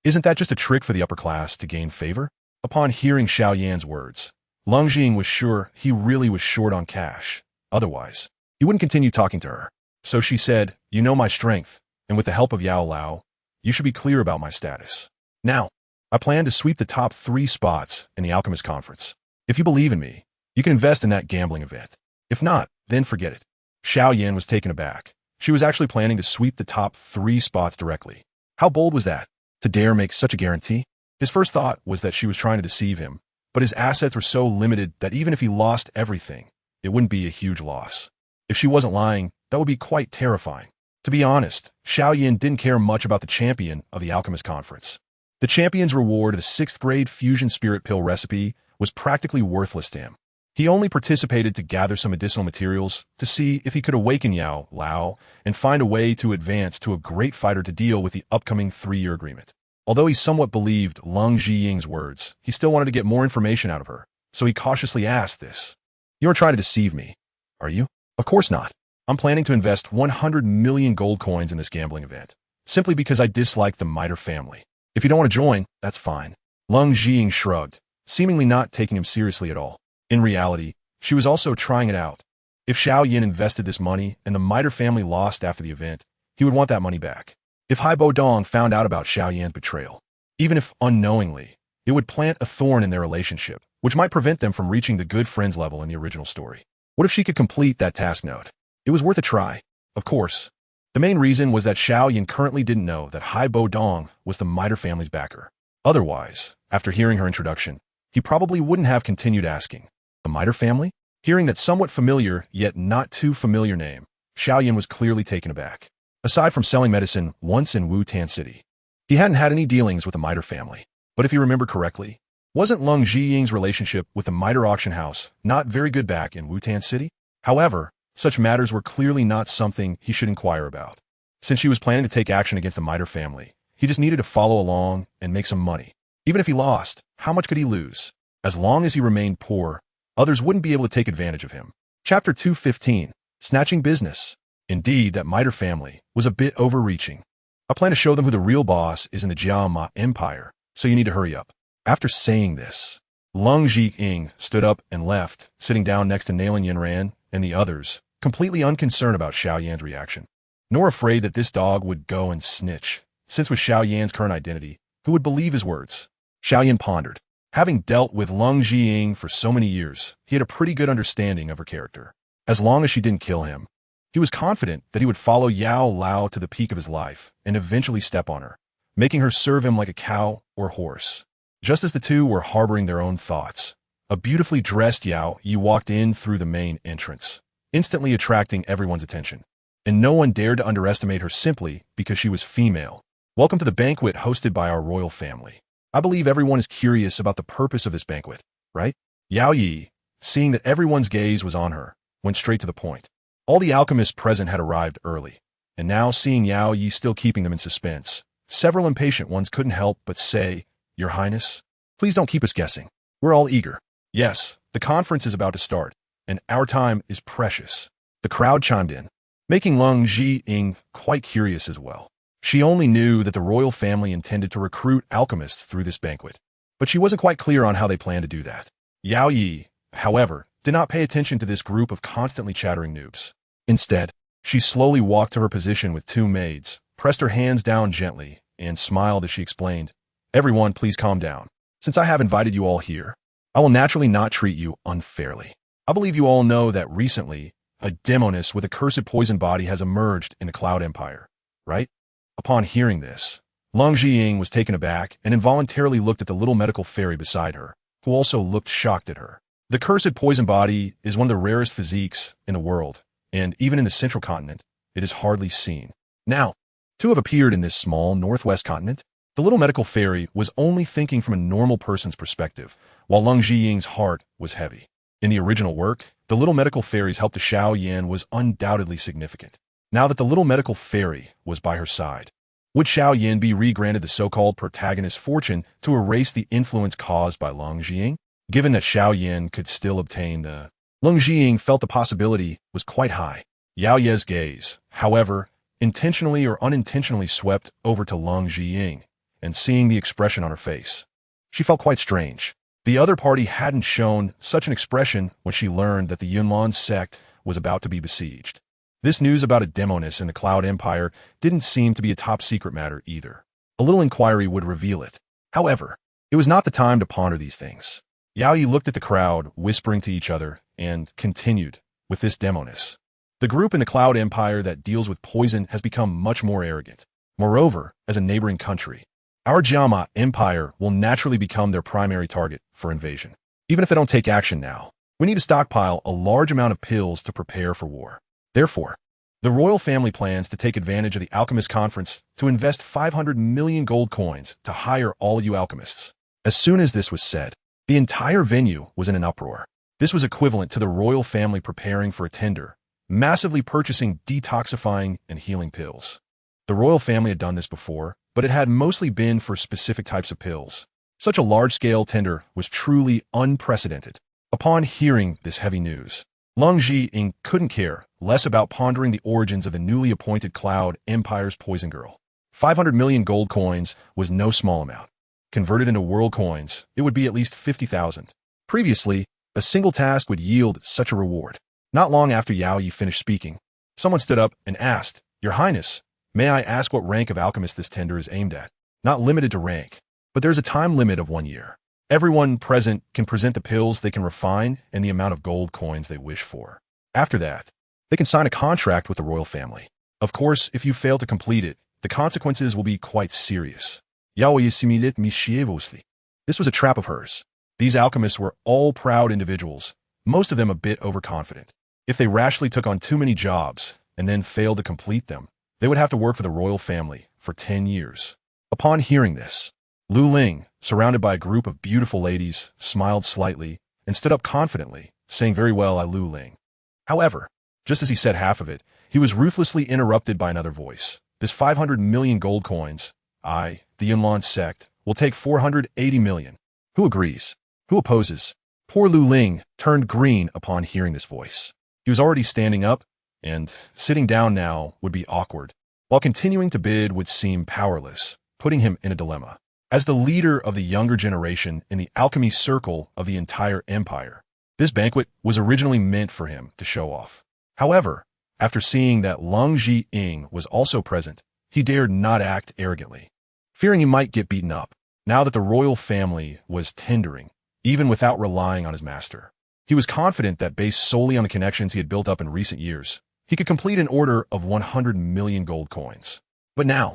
[SPEAKER 1] Isn't that just a trick for the upper class to gain favor? Upon hearing Xiao Yan's words, Leng Jing was sure he really was short on cash. Otherwise, he wouldn't continue talking to her. So she said, "You know my strength, and with the help of Yao Lao, you should be clear about my status. Now, I plan to sweep the top 3 spots in the Alchemist Conference. If you believe in me, you can invest in that gambling event. If not, then forget it." Xiao Yan was taken aback. She was actually planning to sweep the top 3 spots directly. How bold was that, to dare make such a guarantee? His first thought was that she was trying to deceive him, but his assets were so limited that even if he lost everything, it wouldn't be a huge loss. If she wasn't lying, that would be quite terrifying. To be honest, Xiao Yan didn't care much about the champion of the Alchemist Conference. The champion's reward of the 6th grade fusion spirit pill recipe was practically worthless to him. He only participated to gather some medicinal materials to see if he could awaken Yao Lao and find a way to advance to a great fighter to deal with the upcoming 3-year agreement. Although he somewhat believed Leng Zhiying's words, he still wanted to get more information out of her, so he cautiously asked this. "You are trying to deceive me, are you?" "Of course not. I'm planning to invest 100 million gold coins in this gambling event, simply because I dislike the Maiev family. If you don't want to join, that's fine." Leng Zhiying shrugged, seemingly not taking him seriously at all. In reality, she was also trying it out. If Xiao Yan invested this money and the Maiev family lost after the event, he would want that money back. If Hai Bo Dong found out about Xiao Yan's betrayal, even if unknowingly, it would plant a thorn in their relationship, which might prevent them from reaching the good friends level in the original story. What if she could complete that task note? It was worth a try. Of course, the main reason was that Xiao Yan currently didn't know that Hai Bo Dong was the Maiev family's backer. Otherwise, after hearing her introduction, he probably wouldn't have continued asking. The Maiev family? Hearing that somewhat familiar yet not too familiar name, Xiao Yan was clearly taken aback. Aside from selling medicine once in Wu-Tan City, he hadn't had any dealings with the Maiev family. But if you remember correctly, wasn't Leng Zhiying's relationship with the Maiev auction house not very good back in Wu-Tan City? However, such matters were clearly not something he should inquire about. Since he was planning to take action against the Maiev family, he just needed to follow along and make some money. Even if he lost, how much could he lose? As long as he remained poor, others wouldn't be able to take advantage of him. Chapter 215, Snatching Business. Indeed, that Maiev family was a bit overreaching. I plan to show them who the real boss is in the Jiama Empire, so you need to hurry up. After saying this, Leng Zhiying stood up and left, sitting down next to Nalan Yanran and the others, completely unconcerned about Xiao Yan's reaction, nor afraid that this dog would go and snitch. Since with Xiao Yan's current identity, who would believe his words? Xiao Yan pondered. Having dealt with Leng Zhiying for so many years, he had a pretty good understanding of her character. As long as she didn't kill him, he was confident that he would follow Yao Lao to the peak of his life and eventually step on her, making her serve him like a cow or horse. Just as the two were harboring their own thoughts, a beautifully dressed Yao Yi walked in through the main entrance, instantly attracting everyone's attention. And no one dared to underestimate her simply because she was female. "Welcome to the banquet hosted by our royal family. I believe everyone is curious about the purpose of this banquet, right?" Yao Yi, seeing that everyone's gaze was on her, went straight to the point. All the alchemists present had arrived early, and now seeing Yao Yi still keeping them in suspense, several impatient ones couldn't help but say, "Your Highness, please don't keep us guessing. We're all eager." "Yes, the conference is about to start, and our time is precious." The crowd chimed in, making Leng Zhiying quite curious as well. She only knew that the royal family intended to recruit alchemists through this banquet, but she wasn't quite clear on how they planned to do that. Yao Yi, however, did not pay attention to this group of constantly chattering noobs. Instead, she slowly walked to her position with 2 maids, pressed her hands down gently, and smiled as she explained, "Everyone, please calm down. Since I have invited you all here, I will naturally not treat you unfairly. I believe you all know that recently, a demoness with a cursed poison body has emerged in the Cloud Empire, right?" Upon hearing this, Leng Zhiying was taken aback and involuntarily looked at the little medical fairy beside her, who also looked shocked at her. The cursed poison body is one of the rarest physiques in the world, and even in the central continent, it is hardly seen. Now, 2 have appeared in this small northwest continent. The little medical fairy was only thinking from a normal person's perspective, while Leng Zhiying's heart was heavy. In the original work, the little medical fairy's help to Xiao Yan was undoubtedly significant. Now that the little medical fairy was by her side, would Xiao Yan be re-granted the so-called protagonist's fortune to erase the influence caused by Leng Zhiying? Given that Xiao Yan could still obtain the... Leng Zhiying felt the possibility was quite high. Yao Ye's gaze, however, intentionally or unintentionally swept over to Leng Zhiying, and seeing the expression on her face. She felt quite strange. The other party hadn't shown such an expression when she learned that the Yunlan sect was about to be besieged. This news about a demoness in the Cloud Empire didn't seem to be a top-secret matter either. A little inquiry would reveal it. However, it was not the time to ponder these things. Yao Yi looked at the crowd, whispering to each other, and continued, with this demoness. The group in the Cloud Empire that deals with poison has become much more arrogant. Moreover, as a neighboring country, our Jiama Empire will naturally become their primary target for invasion. Even if they don't take action now, we need to stockpile a large amount of pills to prepare for war. Therefore, the royal family plans to take advantage of the Alchemist Conference to invest 500 million gold coins to hire all you alchemists. As soon as this was said, the entire venue was in an uproar. This was equivalent to the royal family preparing for a tender, massively purchasing detoxifying and healing pills. The royal family had done this before, but it had mostly been for specific types of pills. Such a large-scale tender was truly unprecedented. Upon hearing this heavy news, Leng Zhiying couldn't care less about pondering the origins of the newly appointed Cloud Empire's poison girl. 500 million gold coins was no small amount. Converted into world coins, it would be at least 50,000. Previously, a single task would yield such a reward. Not long after Yao Yi finished speaking, someone stood up and asked, "Your Highness, may I ask what rank of alchemist this tender is aimed at?" Not limited to rank, but there's a time limit of 1 year. Everyone present can present the pills they can refine and the amount of gold coins they wish for. After that, they can sign a contract with the royal family. Of course, if you fail to complete it, the consequences will be quite serious. Yao Yi similait mischievously. This was a trap of hers. These alchemists were all proud individuals, most of them a bit overconfident. If they rashly took on too many jobs and then failed to complete them, they would have to work for the royal family for 10 years. Upon hearing this, Leng, surrounded by a group of beautiful ladies, smiled slightly and stood up confidently, saying, "Very well, Leng." However, just as he said half of it, he was ruthlessly interrupted by another voice. This 500 million gold coins, the Yunlan sect, will take 480 million. Who agrees? Who opposes? Poor Leng turned green upon hearing this voice. He was already standing up, and sitting down now would be awkward, while continuing to bid would seem powerless, putting him in a dilemma. As the leader of the younger generation in the alchemy circle of the entire empire, this banquet was originally meant for him to show off. However, after seeing that Leng Zhiying was also present, he dared not act arrogantly, fearing he might get beaten up, now that the royal family was tendering, even without relying on his master. He was confident that based solely on the connections he had built up in recent years, he could complete an order of 100 million gold coins. But now,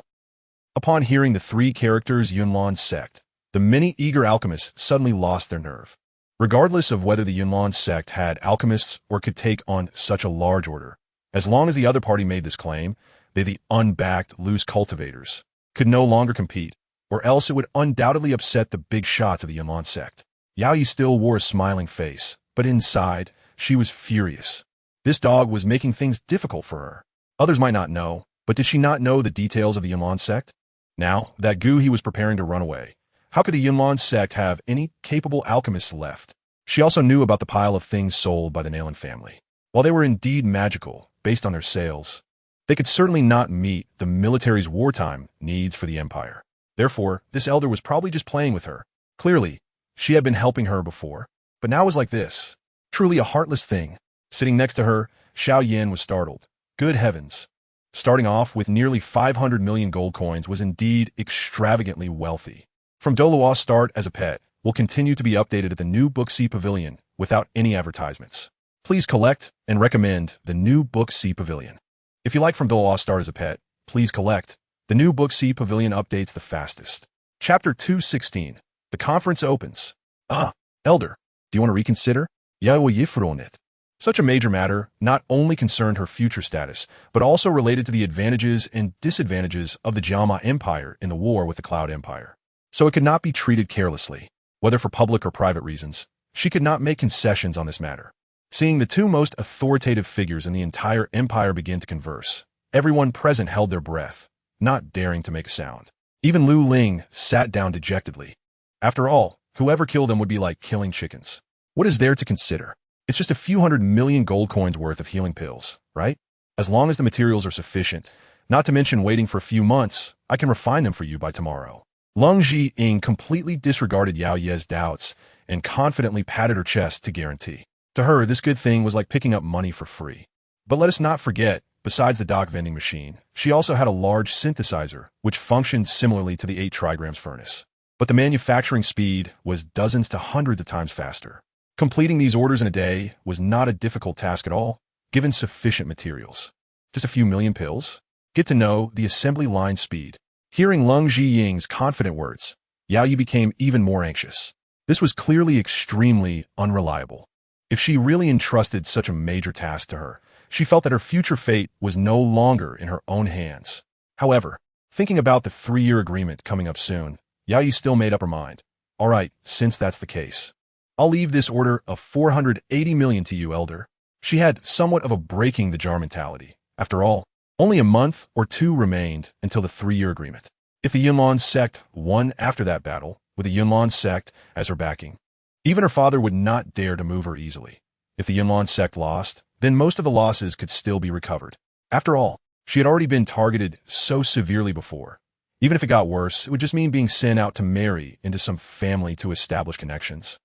[SPEAKER 1] upon hearing the 3 characters Yunlan sect, the many eager alchemists suddenly lost their nerve. Regardless of whether the Yunlan sect had alchemists or could take on such a large order, as long as the other party made this claim, they, the unbacked, loose cultivators, could no longer compete, or else it would undoubtedly upset the big shots of the Yunlan sect. Yao Yi still wore a smiling face, but inside, she was furious. This dog was making things difficult for her. Others might not know, but did she not know the details of the Yunlan sect? Now, that goo he was preparing to run away. How could the Yunlan sect have any capable alchemists left? She also knew about the pile of things sold by the Nailin family. While they were indeed magical, based on their sales, they could certainly not meet the military's wartime needs for the empire. Therefore, this elder was probably just playing with her. Clearly, she had been helping her before, but now it was like this. Truly a heartless thing. Sitting next to her, Xiao Yan was startled. Good heavens. Starting off with nearly 500 million gold coins was indeed extravagantly wealthy. From Douluo start as a pet, will continue to be updated at the new Book C Pavilion without any advertisements. Please collect and recommend the new Book C Pavilion. If you like From Douluo start as a pet, please collect. The new Book C Pavilion updates the fastest. Chapter 216. The conference opens. Elder, do you want to reconsider? Yao Yi it. Such a major matter not only concerned her future status, but also related to the advantages and disadvantages of the Jiama Empire in the war with the Cloud Empire. So it could not be treated carelessly, whether for public or private reasons. She could not make concessions on this matter. Seeing the 2 most authoritative figures in the entire empire begin to converse, everyone present held their breath, not daring to make a sound. Even Leng sat down dejectedly. After all, whoever killed them would be like killing chickens. What is there to consider? It's just a few 100 million gold coins worth of healing pills, right? As long as the materials are sufficient, not to mention waiting for a few months, I can refine them for you by tomorrow. Leng Zhiying completely disregarded Yao Ye's doubts and confidently patted her chest to guarantee. To her, this good thing was like picking up money for free. But let us not forget, besides the dock vending machine, she also had a large synthesizer, which functioned similarly to the 8 trigrams furnace. But the manufacturing speed was dozens to hundreds of times faster. Completing these orders in a day was not a difficult task at all, given sufficient materials. Just a few million pills? Get to know the assembly line speed. Hearing Leng Zhiying's confident words, Yao Yi became even more anxious. This was clearly extremely unreliable. If she really entrusted such a major task to her, she felt that her future fate was no longer in her own hands. However, thinking about the 3-year agreement coming up soon, Yao Yi still made up her mind. All right, since that's the case, I'll leave this order of 480 million to you, Elder. She had somewhat of a breaking the jar mentality. After all, only a month or 2 remained until the 3-year agreement. If the Yunlan sect won after that battle, with the Yunlan sect as her backing, even her father would not dare to move her easily. If the Yunlan sect lost, then most of the losses could still be recovered. After all, she had already been targeted so severely before. Even if it got worse, it would just mean being sent out to marry into some family to establish connections.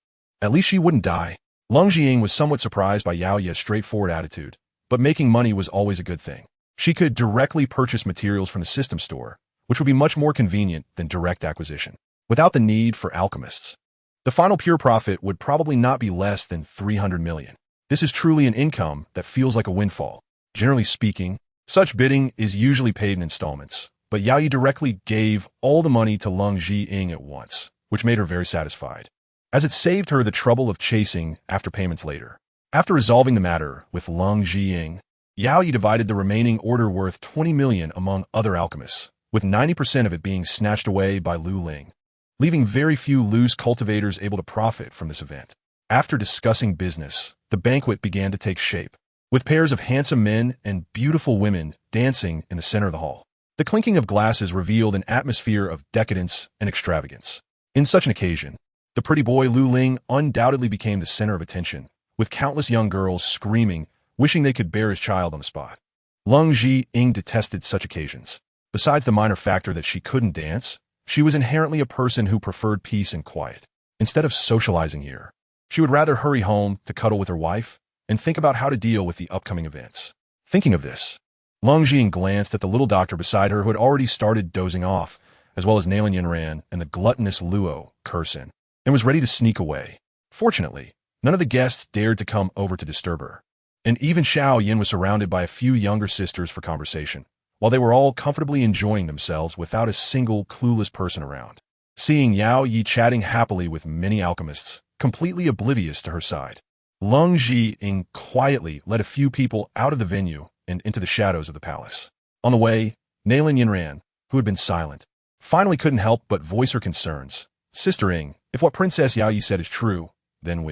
[SPEAKER 1] At least she wouldn't die. Leng Zhiying was somewhat surprised by Yao Ye's straightforward attitude, but making money was always a good thing. She could directly purchase materials from the system store, which would be much more convenient than direct acquisition, without the need for alchemists. The final pure profit would probably not be less than 300 million. This is truly an income that feels like a windfall. Generally speaking, such bidding is usually paid in installments, but Yao Yi directly gave all the money to Leng Zhiying at once, which made her very satisfied, as it saved her the trouble of chasing after payments later. After resolving the matter with Leng Zhiying, Yao Yi divided the remaining order worth 20 million among other alchemists, with 90% of it being snatched away by Leng, leaving very few loose cultivators able to profit from this event. After discussing business, the banquet began to take shape, with pairs of handsome men and beautiful women dancing in the center of the hall. The clinking of glasses revealed an atmosphere of decadence and extravagance. In such an occasion, the pretty boy Leng undoubtedly became the center of attention, with countless young girls screaming, wishing they could bear his child on the spot. Leng Zhiying detested such occasions. Besides the minor factor that she couldn't dance, she was inherently a person who preferred peace and quiet. Instead of socializing here, she would rather hurry home to cuddle with her wife and think about how to deal with the upcoming events. Thinking of this, Leng Zhiying glanced at the little doctor beside her who had already started dozing off, as well as Nalan Yunran and the gluttonous Luo, Kursin, and was ready to sneak away. Fortunately, none of the guests dared to come over to disturb her, and even Xiao Yin was surrounded by a few younger sisters for conversation, while they were all comfortably enjoying themselves without a single clueless person around. Seeing Yao Yi chatting happily with many alchemists, completely oblivious to her side, Leng Zhiying quietly led a few people out of the venue and into the shadows of the palace. On the way, Nalan Yunran, who had been silent, finally couldn't help but voice her concerns. Sister Ing, if what Princess Yao Yi said is true, then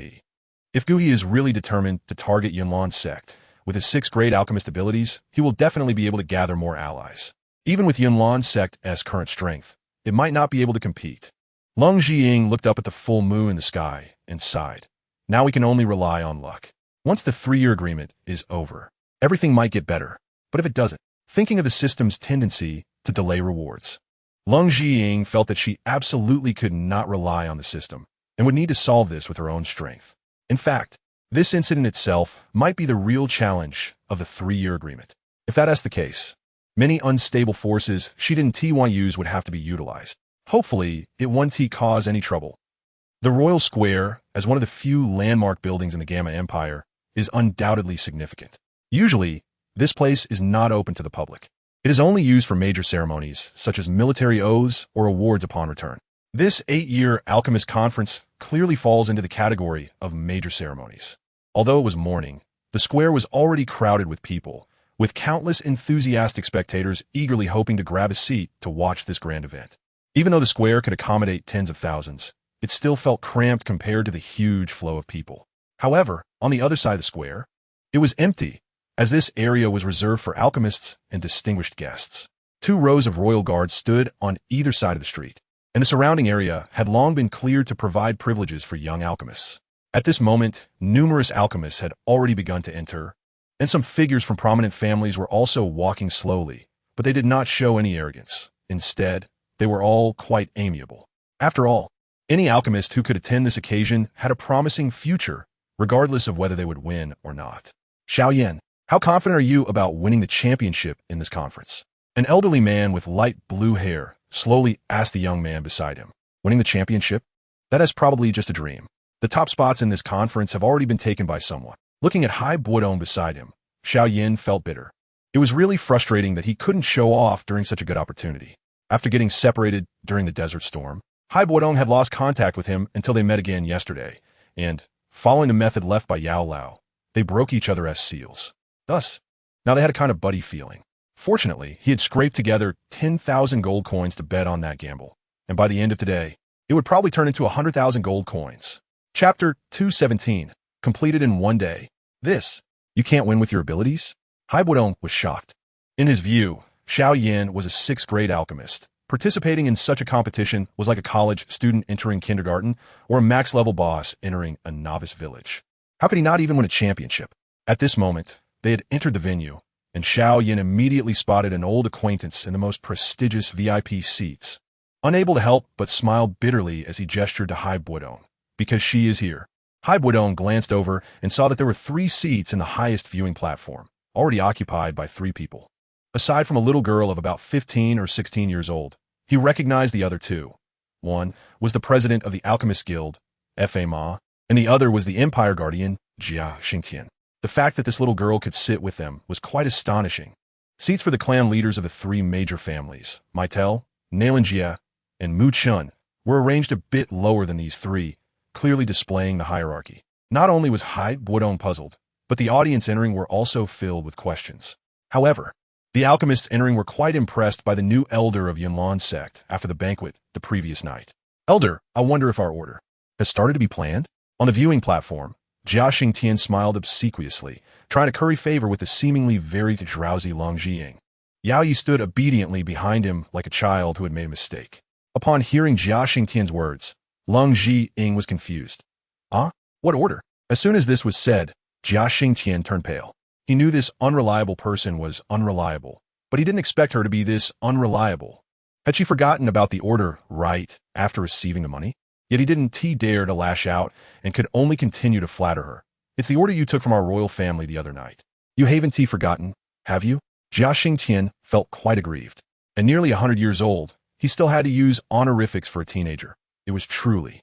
[SPEAKER 1] if Guhi is really determined to target Yunlan's sect, with his 6 great alchemist abilities, he will definitely be able to gather more allies. Even with Yunlan's sect's current strength, it might not be able to compete. Leng Zhiying looked up at the full moon in the sky and sighed. Now we can only rely on luck. Once the 3-year agreement is over, everything might get better, but if it doesn't, thinking of the system's tendency to delay rewards, Leng Zhiying felt that she absolutely could not rely on the system and would need to solve this with her own strength. In fact, this incident itself might be the real challenge of the 3-year agreement. If that's the case, many unstable forces she didn't use would have to be utilized. Hopefully, it won't cause any trouble. The Royal Square, as one of the few landmark buildings in the Gamma Empire, is undoubtedly significant. Usually, this place is not open to the public. It is only used for major ceremonies, such as military oaths or awards upon return. This 8-year alchemist conference clearly falls into the category of major ceremonies. Although it was morning, the square was already crowded with people, with countless enthusiastic spectators eagerly hoping to grab a seat to watch this grand event. Even though the square could accommodate tens of thousands, it still felt cramped compared to the huge flow of people. However, on the other side of the square, it was empty, as this area was reserved for alchemists and distinguished guests. 2 rows of royal guards stood on either side of the street, and the surrounding area had long been cleared to provide privileges for young alchemists. At this moment, numerous alchemists had already begun to enter, and some figures from prominent families were also walking slowly, but they did not show any arrogance. Instead, they were all quite amiable. After all, any alchemist who could attend this occasion had a promising future, regardless of whether they would win or not. Xiao Yan, how confident are you about winning the championship in this conference? An elderly man with light blue hair slowly asked the young man beside him. Winning the championship? That is probably just a dream. The top spots in this conference have already been taken by someone. Looking at Hai Buodong beside him, Xiao Yin felt bitter. It was really frustrating that he couldn't show off during such a good opportunity. After getting separated during the desert storm, Hai Buodong had lost contact with him until they met again yesterday, and, following the method left by Yao Lao, they broke each other as seals. Thus, now they had a kind of buddy feeling. Fortunately, he had scraped together 10,000 gold coins to bet on that gamble, and by the end of today, it would probably turn into 100,000 gold coins. Chapter 217, completed in one day. This, you can't win with your abilities? Hai Buodong was shocked. In his view, Xiao Yin was a 6th grade alchemist. Participating in such a competition was like a college student entering kindergarten or a max-level boss entering a novice village. How could he not even win a championship? At this moment, they had entered the venue, and Xiao Yin immediately spotted an old acquaintance in the most prestigious VIP seats. Unable to help but smile bitterly as he gestured to Hai Buodong. Because she is here. Hai Buodong glanced over and saw that there were 3 seats in the highest viewing platform, already occupied by 3 people. Aside from a little girl of about 15 or 16 years old, he recognized the other 2. One was the president of the Alchemist Guild, Fa Ma, and the other was the Empire Guardian, Jia. The fact that this little girl could sit with them was quite astonishing. Seats for the clan leaders of the 3 major families, Maitel, Nalinjia, and Mu Chun, were arranged a bit lower than these 3, clearly displaying the hierarchy. Not only was Hai Buodong puzzled, but the audience entering were also filled with questions. However, the alchemists entering were quite impressed by the new elder of Yunlan sect after the banquet the previous night. Elder, I wonder if our order has started to be planned? On the viewing platform, Jia Xingtian smiled obsequiously, trying to curry favor with the seemingly very drowsy Long Jiying. Yao Yi stood obediently behind him like a child who had made a mistake. Upon hearing Jia Xingtian's words, Long Jiying was confused. Ah? What order? As soon as this was said, Jia Xingtian turned pale. He knew this unreliable person was unreliable, but he didn't expect her to be this unreliable. Had she forgotten about the order right after receiving the money? Yet he didn't dare to lash out and could only continue to flatter her. It's the order you took from our royal family the other night. You haven't forgotten, have you? Jia Xingtian felt quite aggrieved. At nearly 100 years old, he still had to use honorifics for a teenager. It was truly.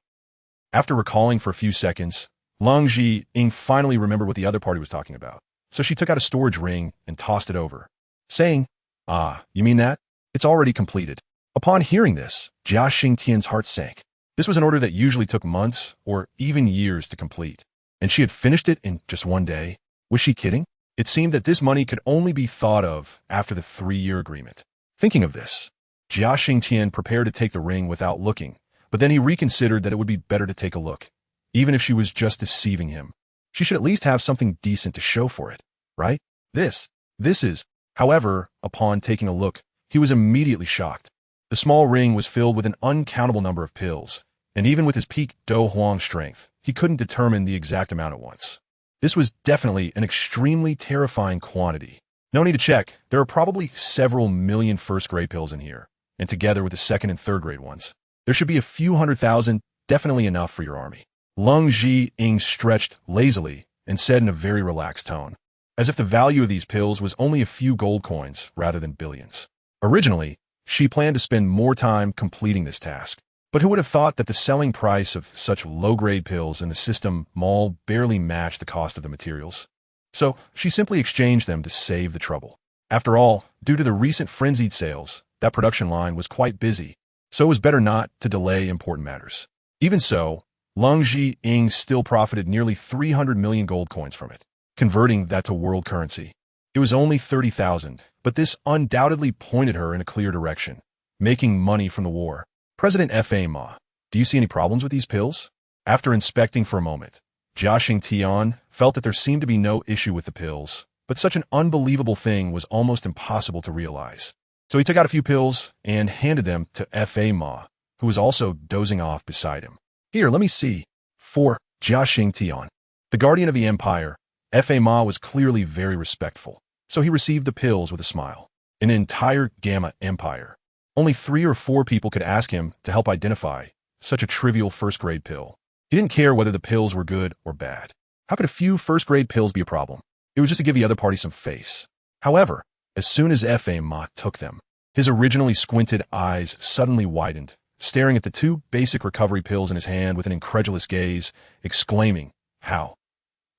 [SPEAKER 1] After recalling for a few seconds, Long Jiying finally remembered what the other party was talking about. So she took out a storage ring and tossed it over, saying, Ah, you mean that? It's already completed. Upon hearing this, Jia Xingtian's heart sank. This was an order that usually took months or even years to complete, and she had finished it in just one day. Was she kidding? It seemed that this money could only be thought of after the 3-year agreement. Thinking of this, Jia Xingtian prepared to take the ring without looking, but then he reconsidered that it would be better to take a look. Even if she was just deceiving him, she should at least have something decent to show for it, right? This is, however, upon taking a look, he was immediately shocked. The small ring was filled with an uncountable number of pills, and even with his peak Do Huang strength, he couldn't determine the exact amount at once. This was definitely an extremely terrifying quantity. No need to check, there are probably several million first-grade pills in here, and together with the 2nd and 3rd-grade ones, there should be a few 100,000, definitely enough for your army. Long Jiying stretched lazily and said in a very relaxed tone, as if the value of these pills was only a few gold coins rather than billions. Originally, she planned to spend more time completing this task, but who would have thought that the selling price of such low-grade pills in the system mall barely matched the cost of the materials? So she simply exchanged them to save the trouble. After all, due to the recent frenzied sales, that production line was quite busy, so it was better not to delay important matters. Even so, Long Jiying still profited nearly 300 million gold coins from it. Converting that to world currency, it was only 30,000, but this undoubtedly pointed her in a clear direction, making money from the war. President Fa Ma, do you see any problems with these pills? After inspecting for a moment, Jia Xingtian felt that there seemed to be no issue with the pills, but such an unbelievable thing was almost impossible to realize. So he took out a few pills and handed them to Fa Ma, who was also dozing off beside him. Here, let me see. For Jia Xingtian, the guardian of the empire, Fa Ma was clearly very respectful, so he received the pills with a smile. An entire Gamma Empire. Only 3 or 4 people could ask him to help identify such a trivial first-grade pill. He didn't care whether the pills were good or bad. How could a few first-grade pills be a problem? It was just to give the other party some face. However, as soon as Ma took them, his originally squinted eyes suddenly widened, staring at the 2 basic recovery pills in his hand with an incredulous gaze, exclaiming, "How?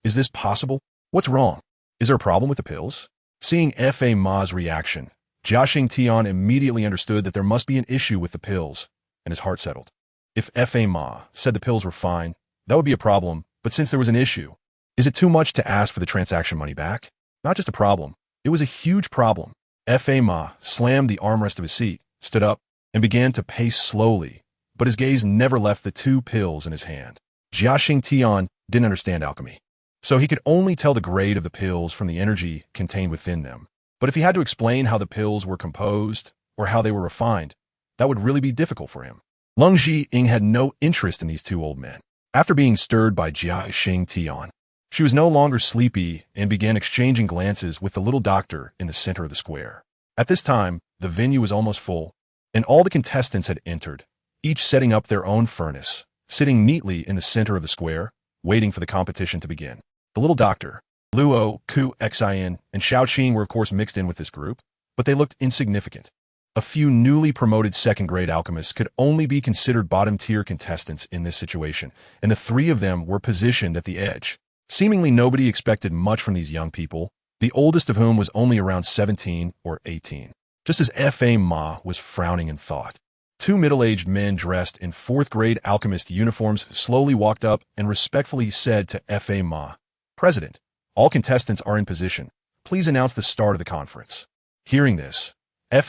[SPEAKER 1] Is this possible? What's wrong? Is there a problem with the pills?" Seeing Ma's reaction, ZhiyingBlasts immediately understood that there must be an issue with the pills, and his heart settled. If Ma said the pills were fine, that would be a problem, but since there was an issue, is it too much to ask for the transaction money back? Not just a problem, it was a huge problem. Ma slammed the armrest of his seat, stood up, and began to pace slowly, but his gaze never left the 2 pills in his hand. ZhiyingBlasts didn't understand alchemy, so he could only tell the grade of the pills from the energy contained within them. But if he had to explain how the pills were composed, or how they were refined, that would really be difficult for him. Leng had no interest in these 2 old men. After being stirred by ZhiyingBlasts, she was no longer sleepy and began exchanging glances with the little doctor in the center of the square. At this time, the venue was almost full, and all the contestants had entered, each setting up their own furnace, sitting neatly in the center of the square, waiting for the competition to begin. The little doctor, Douluo, and Shaoqing were of course mixed in with this group, but they looked insignificant. A few newly promoted second-grade alchemists could only be considered bottom-tier contestants in this situation, and the 3 of them were positioned at the edge. Seemingly nobody expected much from these young people, the oldest of whom was only around 17 or 18. Just as Ma was frowning in thought, 2 middle-aged men dressed in 4th-grade alchemist uniforms slowly walked up and respectfully said to Ma, "President, all contestants are in position. Please announce the start of the conference." Hearing this,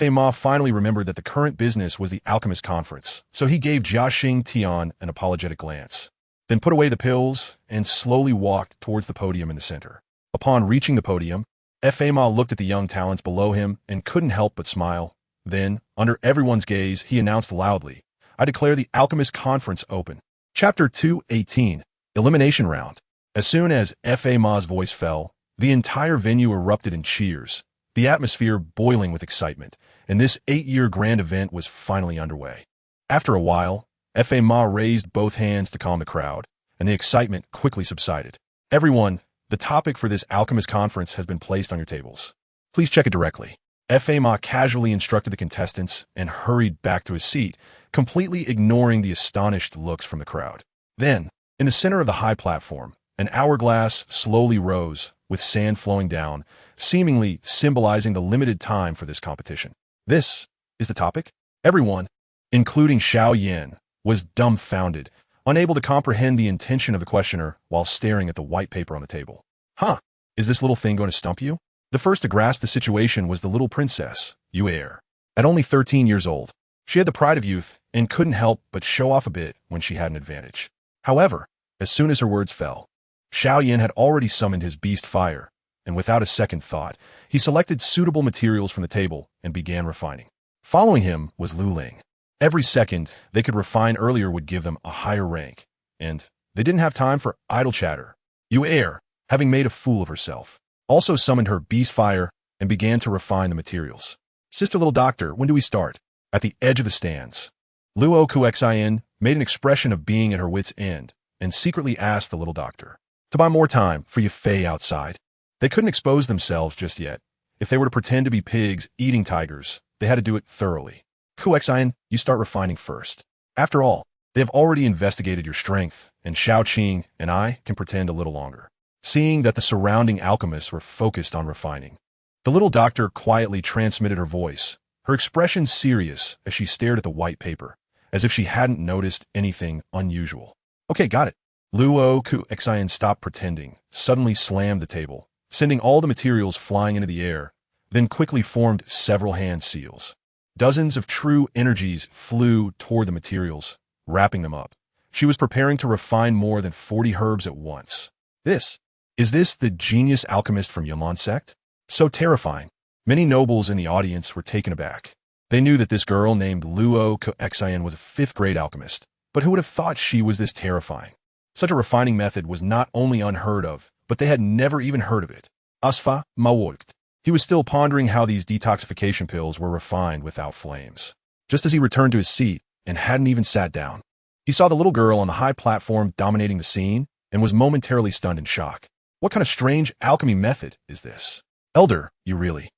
[SPEAKER 1] Ma finally remembered that the current business was the Alchemist Conference, so he gave ZhiyingBlasts an apologetic glance, then put away the pills and slowly walked towards the podium in the center. Upon reaching the podium, Ma looked at the young talents below him and couldn't help but smile. Then, under everyone's gaze, he announced loudly, "I declare the Alchemist Conference open." Chapter 218, Elimination Round. As soon as Ma's voice fell, the entire venue erupted in cheers, the atmosphere boiling with excitement, and this 8-year grand event was finally underway. After a while, Ma raised both hands to calm the crowd, and the excitement quickly subsided. "Everyone, the topic for this Alchemist Conference has been placed on your tables. Please check it directly." Ma casually instructed the contestants and hurried back to his seat, completely ignoring the astonished looks from the crowd. Then, in the center of the high platform, an hourglass slowly rose, with sand flowing down, seemingly symbolizing the limited time for this competition. "This is the topic?" Everyone, including Shaoyin, was dumbfounded, unable to comprehend the intention of the questioner while staring at the white paper on the table. "Huh, is this little thing going to stump you?" The first to grasp the situation was the little princess, Yu'er. At only 13 years old, she had the pride of youth and couldn't help but show off a bit when she had an advantage. However, as soon as her words fell, Shaoyin had already summoned his beast fire, and without a second thought, he selected suitable materials from the table and began refining. Following him was Leng. Every second they could refine earlier would give them a higher rank, and they didn't have time for idle chatter. Yu'er, having made a fool of herself, also summoned her beast fire and began to refine the materials. "Sister Little Doctor, when do we start?" At the edge of the stands, Luo made an expression of being at her wit's end and secretly asked the little doctor to buy more time for Yafei outside. They couldn't expose themselves just yet. If they were to pretend to be pigs eating tigers, they had to do it thoroughly. You start refining first. After all, they have already investigated your strength, and Shaoqing and I can pretend a little longer. Seeing that the surrounding alchemists were focused on refining, the little doctor quietly transmitted her voice, her expression serious as she stared at the white paper, as if she hadn't noticed anything unusual. "Okay, got it." Luo stopped pretending, suddenly slammed the table, sending all the materials flying into the air, then quickly formed several hand seals. Dozens of true energies flew toward the materials, wrapping them up. She was preparing to refine more than 40 herbs at once. Is this the genius alchemist from Yaman sect? So terrifying. Many nobles in the audience were taken aback. They knew that this girl named Luo was a 5th-grade alchemist, but who would have thought she was this terrifying? Such a refining method was not only unheard of, but they had never even heard of it. Asfa Mawolkt. He was still pondering how these detoxification pills were refined without flames. Just as he returned to his seat and hadn't even sat down, he saw the little girl on the high platform dominating the scene and was momentarily stunned in shock. What kind of strange alchemy method is this? Elder, you really?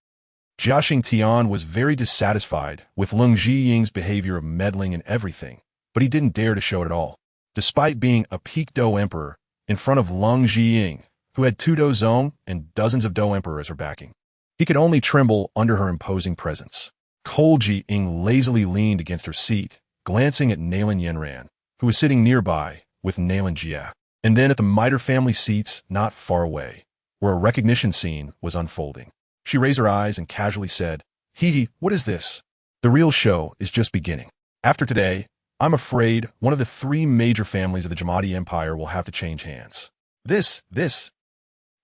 [SPEAKER 1] Zhiyingtian was very dissatisfied with Leng Zhiying's behavior of meddling in everything, but he didn't dare to show it at all. Despite being a peak Dou emperor in front of Leng Zhiying, who had 2 Dou Zong and dozens of Dou emperors as her backing, he could only tremble under her imposing presence. Cold Zhiying lazily leaned against her seat, glancing at Nalen Yanran, who was sitting nearby with Nalen Jia, and then at the Maiev family seats not far away, where a recognition scene was unfolding. She raised her eyes and casually said, "Hee, what is this? The real show is just beginning. After today, I'm afraid one of the 3 major families of the Jamaati Empire will have to change hands. This.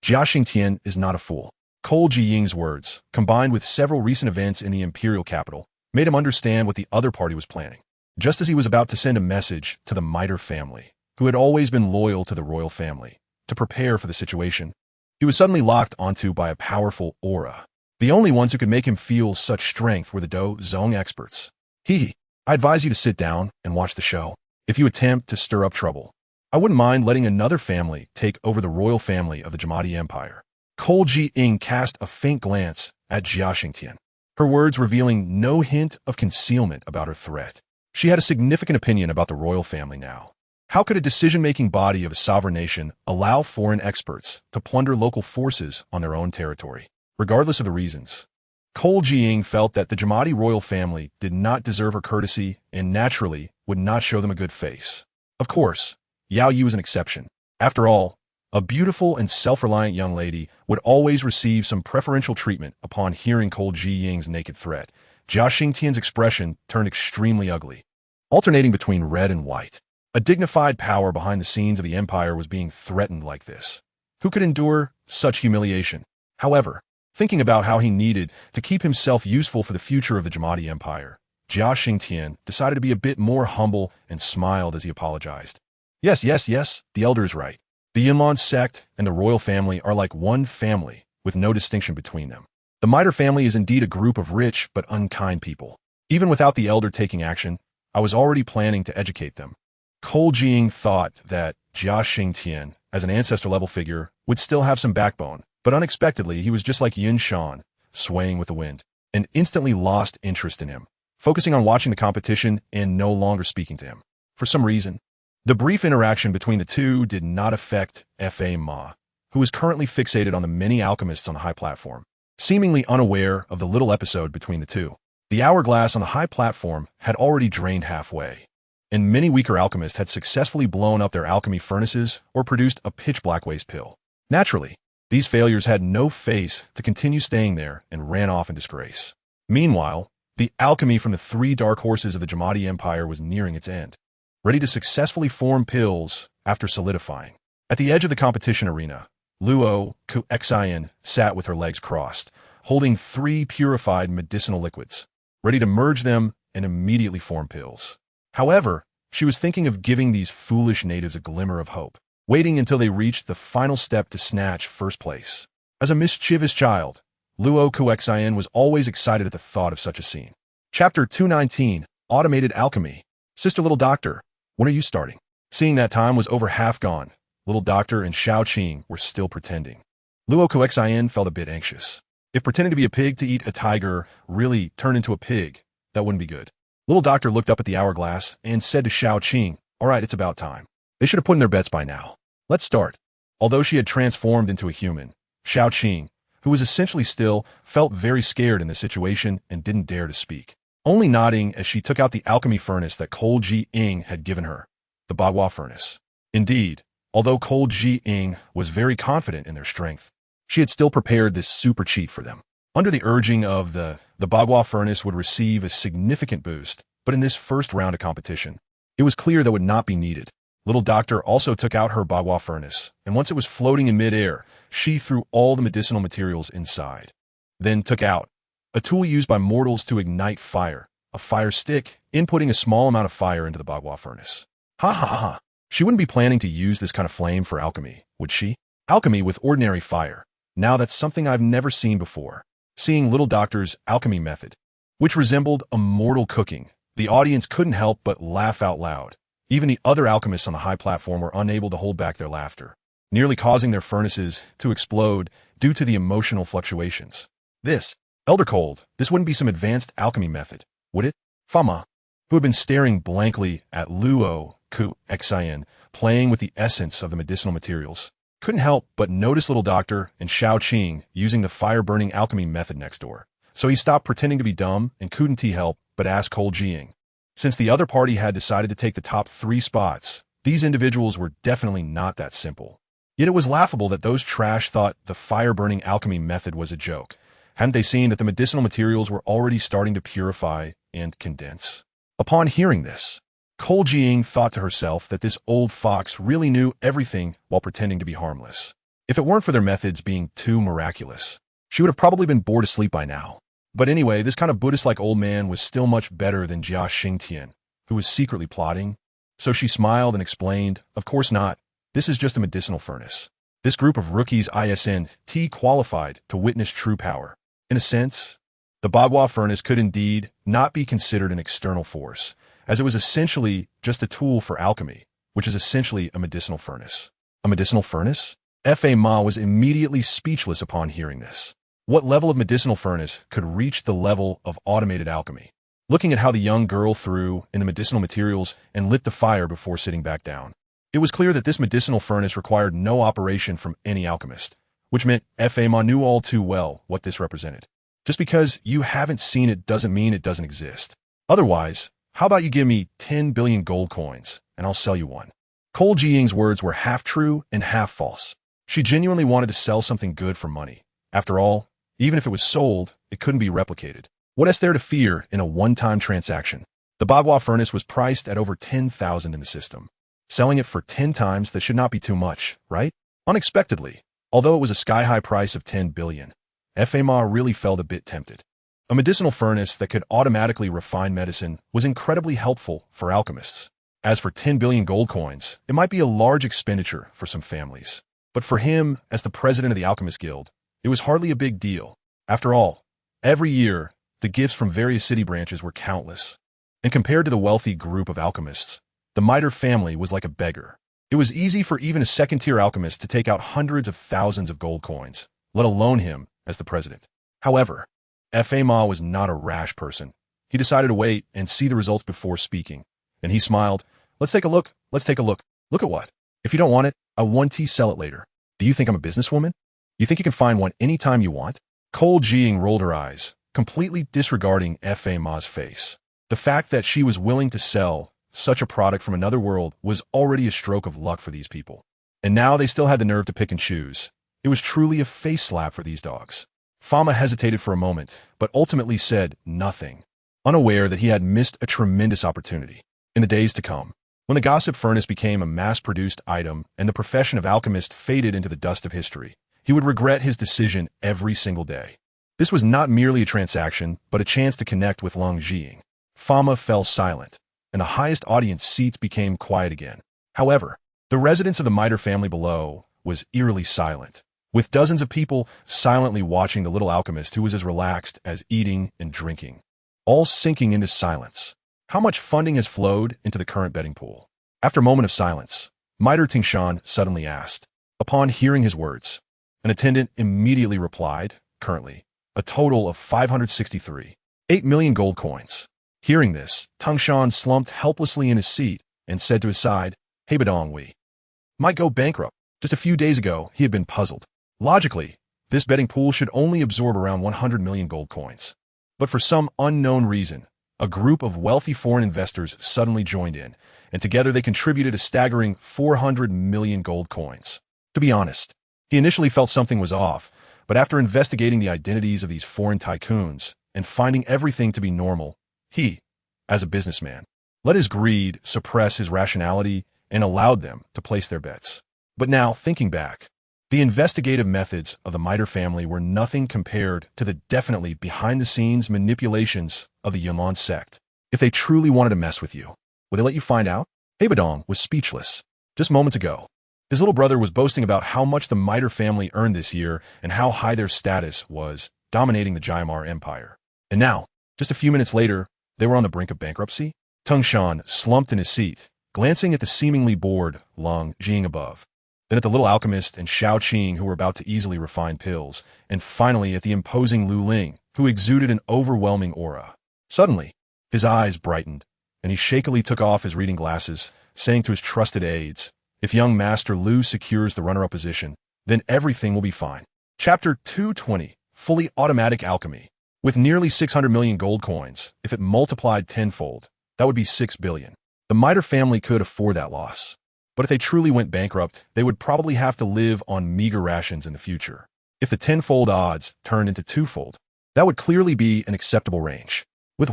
[SPEAKER 1] Zhiyingtian is not a fool." Cold Zhiying's words, combined with several recent events in the imperial capital, made him understand what the other party was planning. Just as he was about to send a message to the Maiev family, who had always been loyal to the royal family, to prepare for the situation, he was suddenly locked onto by a powerful aura. The only ones who could make him feel such strength were the Dou Zong experts. I advise you to sit down and watch the show. If you attempt to stir up trouble, I wouldn't mind letting another family take over the royal family of the Jamaati Empire. Cold Zhiying cast a faint glance at Zhiyingtian, her words revealing no hint of concealment about her threat. She had a significant opinion about the royal family now. How could a decision-making body of a sovereign nation allow foreign experts to plunder local forces on their own territory, regardless of the reasons? Cold Zhiying felt that the Jamaati royal family did not deserve her courtesy and naturally would not show them a good face. Of course, Yao Yi was an exception. After all, a beautiful and self-reliant young lady would always receive some preferential treatment upon hearing Cold Zhiying's naked threat. Zhiyingtian's expression turned extremely ugly, alternating between red and white. A dignified power behind the scenes of the empire was being threatened like this. Who could endure such humiliation? However, thinking about how he needed to keep himself useful for the future of the Jamaati Empire, Zhiyingtian decided to be a bit more humble and smiled as he apologized. Yes, the elder is right. The Yunlan sect and the royal family are like one family, with no distinction between them. The Maiev family is indeed a group of rich but unkind people. Even without the elder taking action, I was already planning to educate them. Cold Zhiying thought that Zhiyingtian, as an ancestor-level figure, would still have some backbone, but unexpectedly he was just like Yin Shan, swaying with the wind, and instantly lost interest in him, focusing on watching the competition and no longer speaking to him. For some reason, the brief interaction between the two did not affect Fa Ma, who was currently fixated on the many alchemists on the high platform, seemingly unaware of the little episode between the two. The hourglass on the high platform had already drained halfway, and many weaker alchemists had successfully blown up their alchemy furnaces or produced a pitch-black waste pill. Naturally, these failures had no face to continue staying there and ran off in disgrace. Meanwhile, the alchemy from the 3 dark horses of the Jamaati Empire was nearing its end, ready to successfully form pills after solidifying. At the edge of the competition arena, Luo Kuxian sat with her legs crossed, holding 3 purified medicinal liquids, ready to merge them and immediately form pills. However, she was thinking of giving these foolish natives a glimmer of hope, waiting until they reached the final step to snatch first place. As a mischievous child, Luo Kuxian was always excited at the thought of such a scene. Chapter 219, Automated Alchemy. Sister Little Doctor, when are you starting? Seeing that time was over half gone, Little Doctor and Xiao Qing were still pretending. Luo Kuxian felt a bit anxious. If pretending to be a pig to eat a tiger really turned into a pig, that wouldn't be good. Little Doctor looked up at the hourglass and said to Xiao Qing, "All right, it's about time. They should have put in their bets by now. Let's start." Although she had transformed into a human, Xiao Qing, who was essentially still, felt very scared in this situation and didn't dare to speak, only nodding as she took out the alchemy furnace that Cold Zhiying had given her, the Bagua furnace. Indeed, although Cold Zhiying was very confident in their strength, she had still prepared this super cheat for them. Under the urging of the Bagua furnace would receive a significant boost, but in this first round of competition, it was clear that would not be needed. Little Doctor also took out her Bagua furnace, and once it was floating in midair, she threw all the medicinal materials inside. Then took out a tool used by mortals to ignite fire, a fire stick, inputting a small amount of fire into the Bagua furnace. Ha. She wouldn't be planning to use this kind of flame for alchemy, would she? Alchemy with ordinary fire. Now that's something I've never seen before. Seeing Little Doctor's alchemy method, which resembled a mortal cooking, The audience couldn't help but laugh out loud. Even the other alchemists on the high platform were unable to hold back their laughter, nearly causing their furnaces to explode due to the emotional fluctuations. This, Elder Cold, this wouldn't be some advanced alchemy method, would it? Fama, who had been staring blankly at Luo Xian, playing with the essence of the medicinal materials, couldn't help but notice Little Doctor and Xiao Qing using the fire-burning alchemy method next door. So he stopped pretending to be dumb and couldn't he help but ask Cold Jiying. Since the other party had decided to take the top 3 spots, these individuals were definitely not that simple. Yet it was laughable that those trash thought the fire-burning alchemy method was a joke. Hadn't they seen that the medicinal materials were already starting to purify and condense? Upon hearing this, Cold Jiying thought to herself that this old fox really knew everything while pretending to be harmless. If it weren't for their methods being too miraculous, she would have probably been bored asleep by now. But anyway, this kind of Buddhist-like old man was still much better than Jia Xingtian, who was secretly plotting. So she smiled and explained, "Of course not. This is just a medicinal furnace. This group of rookies ISNT qualified to witness true power. In a sense, the Bagua furnace could indeed not be considered an external force, as it was essentially just a tool for alchemy, which is essentially a medicinal furnace." A medicinal furnace? Fa Ma was immediately speechless upon hearing this. What level of medicinal furnace could reach the level of automated alchemy? Looking at how the young girl threw in the medicinal materials and lit the fire before sitting back down, it was clear that this medicinal furnace required no operation from any alchemist, which meant Fa Ma knew all too well what this represented. Just because you haven't seen it doesn't mean it doesn't exist. Otherwise, how about you give me 10 billion gold coins, and I'll sell you one? Cold Jiying's words were half true and half false. She genuinely wanted to sell something good for money. After all, even if it was sold, it couldn't be replicated. What is there to fear in a one-time transaction? The Bagua furnace was priced at over 10,000 in the system. Selling it for 10 times, that should not be too much, right? Unexpectedly, although it was a sky-high price of 10 billion, Fa Ma really felt a bit tempted. A medicinal furnace that could automatically refine medicine was incredibly helpful for alchemists. As for 10 billion gold coins, it might be a large expenditure for some families. But for him, as the president of the Alchemist Guild, it was hardly a big deal. After all, every year, the gifts from various city branches were countless. And compared to the wealthy group of alchemists, the Maiev family was like a beggar. It was easy for even a second-tier alchemist to take out hundreds of thousands of gold coins, let alone him as the president. However, Fa Ma was not a rash person. He decided to wait and see the results before speaking. And he smiled. "Let's take a look. Let's take a look." "Look at what? If you don't want it, I want to sell it later. Do you think I'm a businesswoman? You think you can find one anytime you want?" Cold Jiying rolled her eyes, completely disregarding Fa Ma's face. The fact that she was willing to sell such a product from another world was already a stroke of luck for these people. And now they still had the nerve to pick and choose. It was truly a face slap for these dogs. Fama hesitated for a moment, but ultimately said nothing, unaware that he had missed a tremendous opportunity. In the days to come, when the gossip furnace became a mass-produced item and the profession of alchemist faded into the dust of history, he would regret his decision every single day. This was not merely a transaction, but a chance to connect with Leng Jiying. Fama fell silent, and the highest audience seats became quiet again. However, the residence of the Maiev family below was eerily silent, with dozens of people silently watching the little alchemist who was as relaxed as eating and drinking, all sinking into silence. How much funding has flowed into the current betting pool? After a moment of silence, Maiev Tingshan suddenly asked. Upon hearing his words, an attendant immediately replied, "Currently, a total of 563. 8 million gold coins." Hearing this, Tingshan slumped helplessly in his seat and said to his side, "Hey Badong, we might go bankrupt." Just a few days ago, he had been puzzled. Logically, this betting pool should only absorb around 100 million gold coins. But for some unknown reason, a group of wealthy foreign investors suddenly joined in, and together they contributed a staggering 400 million gold coins. To be honest, he initially felt something was off, but after investigating the identities of these foreign tycoons and finding everything to be normal, he, as a businessman, let his greed suppress his rationality and allowed them to place their bets. But now, thinking back, the investigative methods of the Maiev family were nothing compared to the definitely behind-the-scenes manipulations of the Yunlan sect. If they truly wanted to mess with you, would they let you find out? Hebadong was speechless. Just moments ago, his little brother was boasting about how much the Maiev family earned this year and how high their status was, dominating the Jayamar Empire. And now, just a few minutes later, They were on the brink of bankruptcy? Tangshan slumped in his seat, glancing at the seemingly bored Leng Jing above, then at the little alchemist and Shao Qing who were about to easily refine pills, and finally at the imposing Lu Ling, who exuded an overwhelming aura. Suddenly, his eyes brightened, and he shakily took off his reading glasses, saying to his trusted aides, "If young Master Lu secures the runner-up position, then everything will be fine." Chapter 220, Fully Automatic Alchemy. With nearly 600 million gold coins, if it multiplied tenfold, that would be 6 billion. The Maiev family could afford that loss. But if they truly went bankrupt, they would probably have to live on meager rations in the future. If the tenfold odds turned into twofold, that would clearly be an acceptable range. With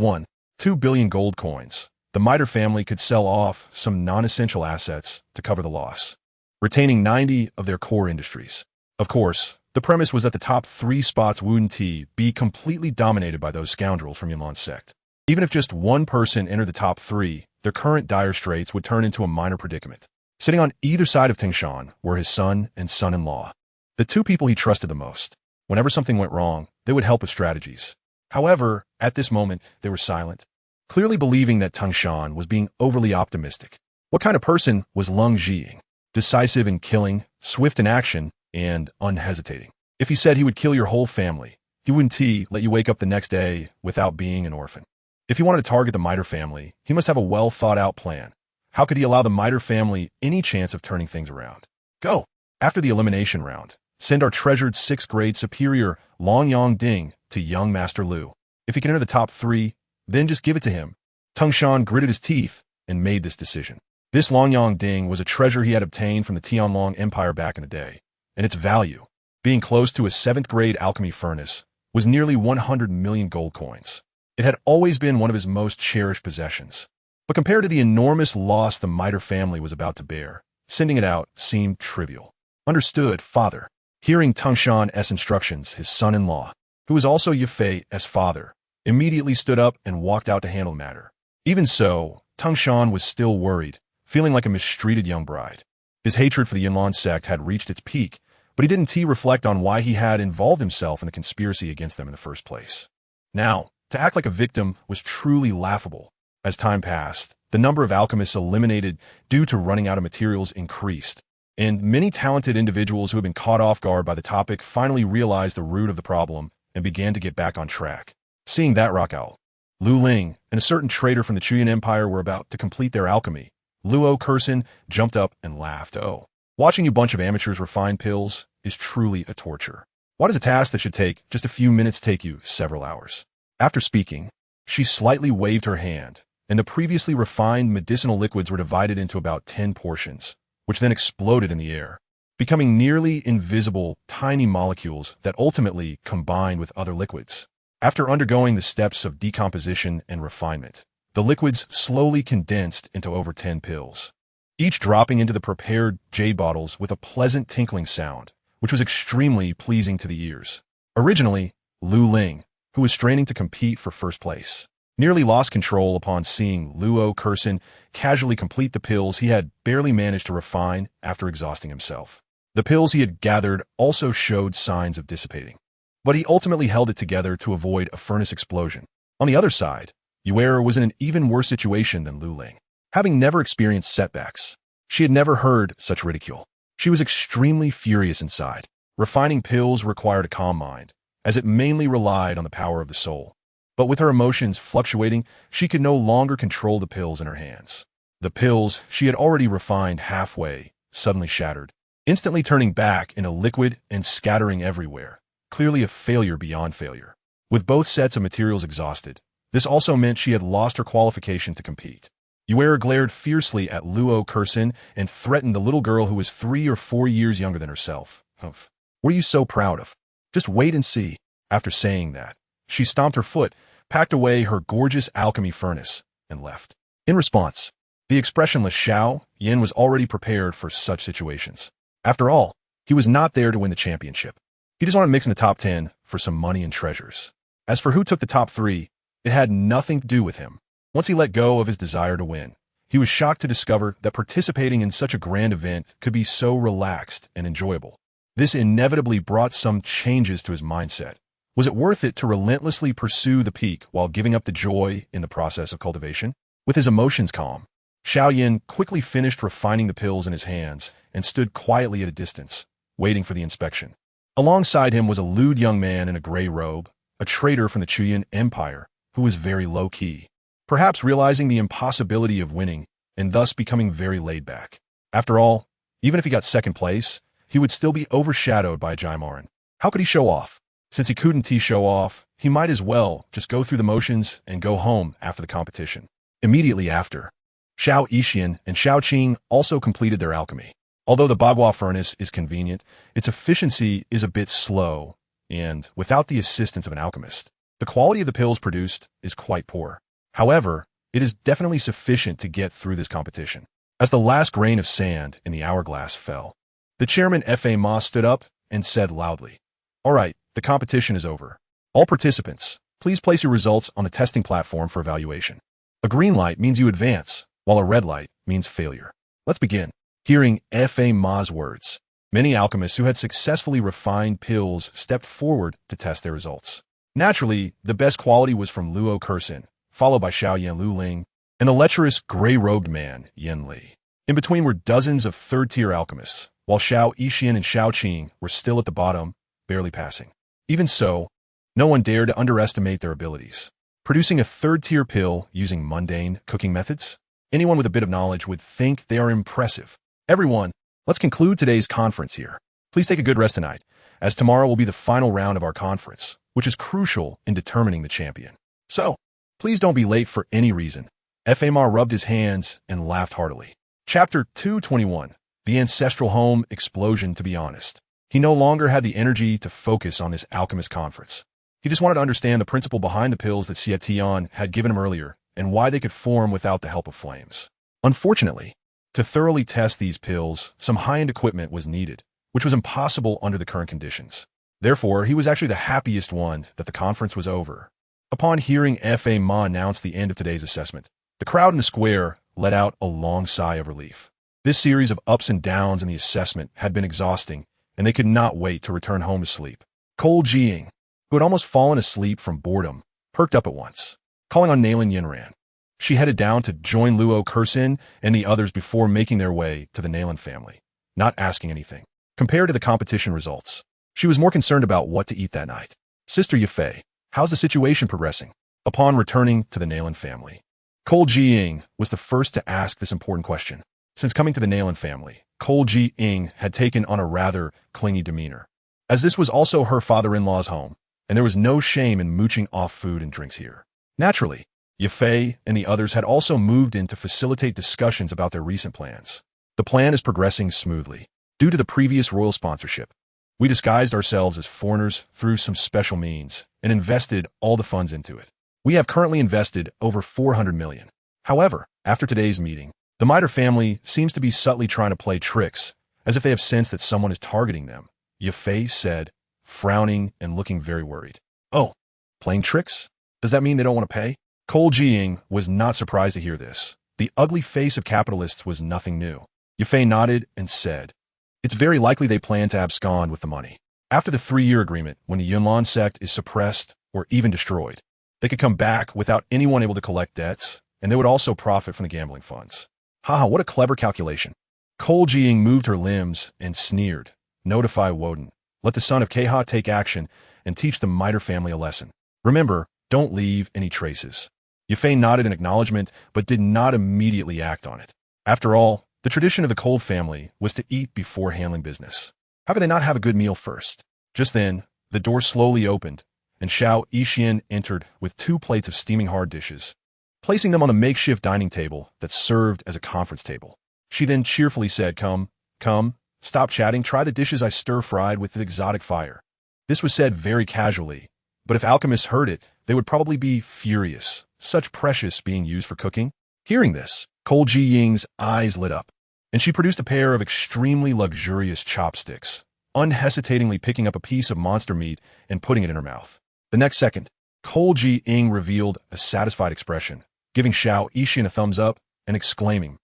[SPEAKER 1] 2 billion gold coins, the Maiev family could sell off some non-essential assets to cover the loss, retaining 90 of their core industries. Of course, the premise was that the top 3 spots wouldn't be completely dominated by those scoundrels from Yunlan's sect. Even if just one person entered the top 3, their current dire straits would turn into a minor predicament. Sitting on either side of Tangshan were his son and son-in-law, the 2 people he trusted the most. Whenever something went wrong, they would help with strategies. However, at this moment, they were silent, clearly believing that Tangshan was being overly optimistic. What kind of person was Leng Jing? Decisive in killing, swift in action, and unhesitating. If he said he would kill your whole family, he wouldn't let you wake up the next day without being an orphan. If he wanted to target the Maiev family, he must have a well-thought-out plan. How could he allow the Maiev family any chance of turning things around? Go! After the elimination round, send our treasured 6th grade superior Longyang Ding to young Master Lu. If he can enter the top 3, then just give it to him. Tangshan gritted his teeth and made this decision. This Longyang Ding was a treasure he had obtained from the Tianlong Empire back in the day, and its value, being close to a 7th grade alchemy furnace, was nearly 100 million gold coins. It had always been one of his most cherished possessions. But compared to the enormous loss the Maiev family was about to bear, sending it out seemed trivial. Understood, father. Hearing Tangshan's instructions, his son-in-law, who was also Yifei's father, immediately stood up and walked out to handle the matter. Even so, Tangshan was still worried, feeling like a mistreated young bride. His hatred for the Yunlan sect had reached its peak, but he didn't reflect on why he had involved himself in the conspiracy against them in the first place. Now, to act like a victim was truly laughable. As time passed, the number of alchemists eliminated due to running out of materials increased, and many talented individuals who had been caught off guard by the topic finally realized the root of the problem and began to get back on track. Seeing that rock out, Lu Ling and a certain trader from the Chuyan Empire were about to complete their alchemy. Luo Kursin jumped up and laughed. "Oh, watching you bunch of amateurs refine pills is truly a torture. Why does a task that should take just a few minutes take you several hours?" After speaking, she slightly waved her hand, and the previously refined medicinal liquids were divided into about 10 portions, which then exploded in the air, becoming nearly invisible tiny molecules that ultimately combined with other liquids. After undergoing the steps of decomposition and refinement, the liquids slowly condensed into over 10 pills, each dropping into the prepared jade bottles with a pleasant tinkling sound, which was extremely pleasing to the ears. Originally, Lu Ling, who was straining to compete for first place, nearly lost control upon seeing Luo Kursin casually complete the pills he had barely managed to refine after exhausting himself. The pills he had gathered also showed signs of dissipating, but he ultimately held it together to avoid a furnace explosion. On the other side, Yuera was in an even worse situation than Lu Ling. Having never experienced setbacks, she had never heard such ridicule. She was extremely furious inside. Refining pills required a calm mind, as it mainly relied on the power of the soul. But with her emotions fluctuating, she could no longer control the pills in her hands. The pills she had already refined halfway suddenly shattered, instantly turning back into liquid and scattering everywhere, clearly a failure beyond failure. With both sets of materials exhausted, this also meant she had lost her qualification to compete. Yuera glared fiercely at Luo Kursin and threatened the little girl who was 3 or 4 years younger than herself. "What are you so proud of? Just wait and see." After saying that, she stomped her foot, packed away her gorgeous alchemy furnace, and left. In response, the expressionless Xiao Yin was already prepared for such situations. After all, he was not there to win the championship. He just wanted to mix in the top 10 for some money and treasures. As for who took the top 3, it had nothing to do with him. Once he let go of his desire to win, he was shocked to discover that participating in such a grand event could be so relaxed and enjoyable. This inevitably brought some changes to his mindset, Was it worth it to relentlessly pursue the peak while giving up the joy in the process of cultivation? With his emotions calm, Xiaoyan quickly finished refining the pills in his hands and stood quietly at a distance, waiting for the inspection. Alongside him was a lewd young man in a gray robe, a traitor from the Chuyan Empire, who was very low-key, perhaps realizing the impossibility of winning and thus becoming very laid-back. After all, even if he got second place, he would still be overshadowed by Jaimaran. How could he show off? Since he couldn't show off, he might as well just go through the motions and go home after the competition. Immediately after, Xiao Yixian and Xiao Qing also completed their alchemy. Although the Bagua furnace is convenient, its efficiency is a bit slow, and without the assistance of an alchemist, the quality of the pills produced is quite poor. However, it is definitely sufficient to get through this competition. As the last grain of sand in the hourglass fell, the chairman Fa Ma stood up and said loudly, "All right, the competition is over. All participants, please place your results on the testing platform for evaluation. A green light means you advance, while a red light means failure. Let's begin." Hearing Fa Ma's words, many alchemists who had successfully refined pills stepped forward to test their results. Naturally, the best quality was from Luo Kursin, followed by Xiaoyan Lu Ling, and the lecherous gray-robed man, Yen Li. In between were dozens of third-tier alchemists, while Xiao Yixian and Xiao Qing were still at the bottom, barely passing. Even so, no one dared to underestimate their abilities. Producing a third-tier pill using mundane cooking methods? Anyone with a bit of knowledge would think they are impressive. Everyone, let's conclude today's conference here. Please take a good rest tonight, as tomorrow will be the final round of our conference, which is crucial in determining the champion. So, please don't be late for any reason. Fa rubbed his hands and laughed heartily. Chapter 221. The Ancestral Home Explosion. To be honest, he no longer had the energy to focus on this alchemist conference. He just wanted to understand the principle behind the pills that Xie Tian had given him earlier and why they could form without the help of flames. Unfortunately, to thoroughly test these pills, some high-end equipment was needed, which was impossible under the current conditions. Therefore, he was actually the happiest one that the conference was over. Upon hearing Fa Ma announce the end of today's assessment, the crowd in the square let out a long sigh of relief. This series of ups and downs in the assessment had been exhausting, and they could not wait to return home to sleep. Cole Jiying, who had almost fallen asleep from boredom, perked up at once. Calling on Nailin Yinran, she headed down to join Luo Kursin and the others before making their way to the Nailin family, not asking anything. Compared to the competition results, she was more concerned about what to eat that night. "Sister Yafei, how's the situation progressing?" Upon returning to the Nailin family, Cole Jiying was the first to ask this important question. Since coming to the Nailin family, Cole Jiying had taken on a rather clingy demeanor, as this was also her father-in-law's home, and there was no shame in mooching off food and drinks here. Naturally, Yafei and the others had also moved in to facilitate discussions about their recent plans. The plan is progressing smoothly. Due to the previous royal sponsorship, we disguised ourselves as foreigners through some special means and invested all the funds into it. We have currently invested over 400 million. However, after today's meeting, the Maiev family seems to be subtly trying to play tricks, as if they have sensed that someone is targeting them, Yafei said, frowning and looking very worried. "Oh, playing tricks? Does that mean they don't want to pay?" Cole Jiying was not surprised to hear this. The ugly face of capitalists was nothing new. Yafei nodded and said, "It's very likely they plan to abscond with the money. After the 3-year agreement, when the Yunlan sect is suppressed or even destroyed, they could come back without anyone able to collect debts, and they would also profit from the gambling funds." Haha, what a clever calculation. Cole Jiying moved her limbs and sneered. "Notify Woden. Let the son of Keha take action and teach the Maiev family a lesson. Remember, don't leave any traces." Yafei nodded in acknowledgement, but did not immediately act on it. After all, the tradition of the Cold family was to eat before handling business. How could they not have a good meal first? Just then, the door slowly opened, and Xiao Yixian entered with 2 plates of steaming hard dishes, placing them on the makeshift dining table that served as a conference table. She then cheerfully said, Come, stop chatting, try the dishes I stir-fried with the exotic fire." This was said very casually, but if alchemists heard it, they would probably be furious. Such precious being used for cooking. Hearing this, Cole Jiying's eyes lit up, and she produced a pair of extremely luxurious chopsticks, unhesitatingly picking up a piece of monster meat and putting it in her mouth. The next second, Cole Jiying revealed a satisfied expression, giving Xiao Yixian a thumbs up and exclaiming,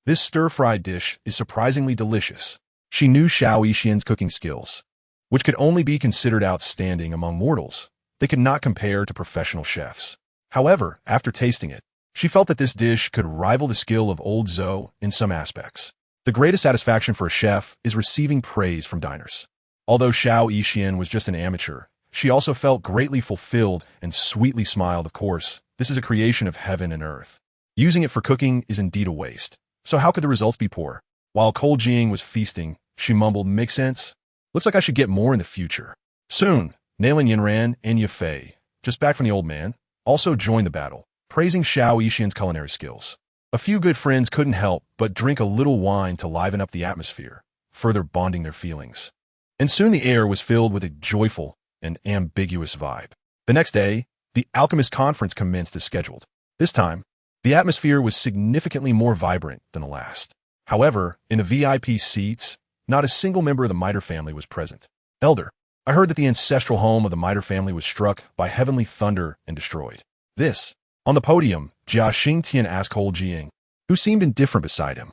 [SPEAKER 1] "This stir-fried dish is surprisingly delicious." She knew Xiao Yixian's cooking skills, which could only be considered outstanding among mortals. They could not compare to professional chefs. However, after tasting it, she felt that this dish could rival the skill of old Zhou in some aspects. The greatest satisfaction for a chef is receiving praise from diners. Although Xiao Yixian was just an amateur, she also felt greatly fulfilled and sweetly smiled. Of course, this is a creation of heaven and earth. Using it for cooking is indeed a waste. So how could the results be poor? While Cold Jing was feasting, she mumbled, "Makes sense? Looks like I should get more in the future." Soon, Nailan Yinran and Yafei, just back from the old man, also joined the battle, praising Xiao Yixian's culinary skills. A few good friends couldn't help but drink a little wine to liven up the atmosphere, further bonding their feelings. And soon the air was filled with a joyful and ambiguous vibe. The next day, the alchemist conference commenced as scheduled. This time, the atmosphere was significantly more vibrant than the last. However, in the VIP seats, not a single member of the Miter family was present. "Elder, I heard that the ancestral home of the Miter family was struck by heavenly thunder and destroyed." This. On the podium, Xingtian asked Cold Jing, who seemed indifferent beside him.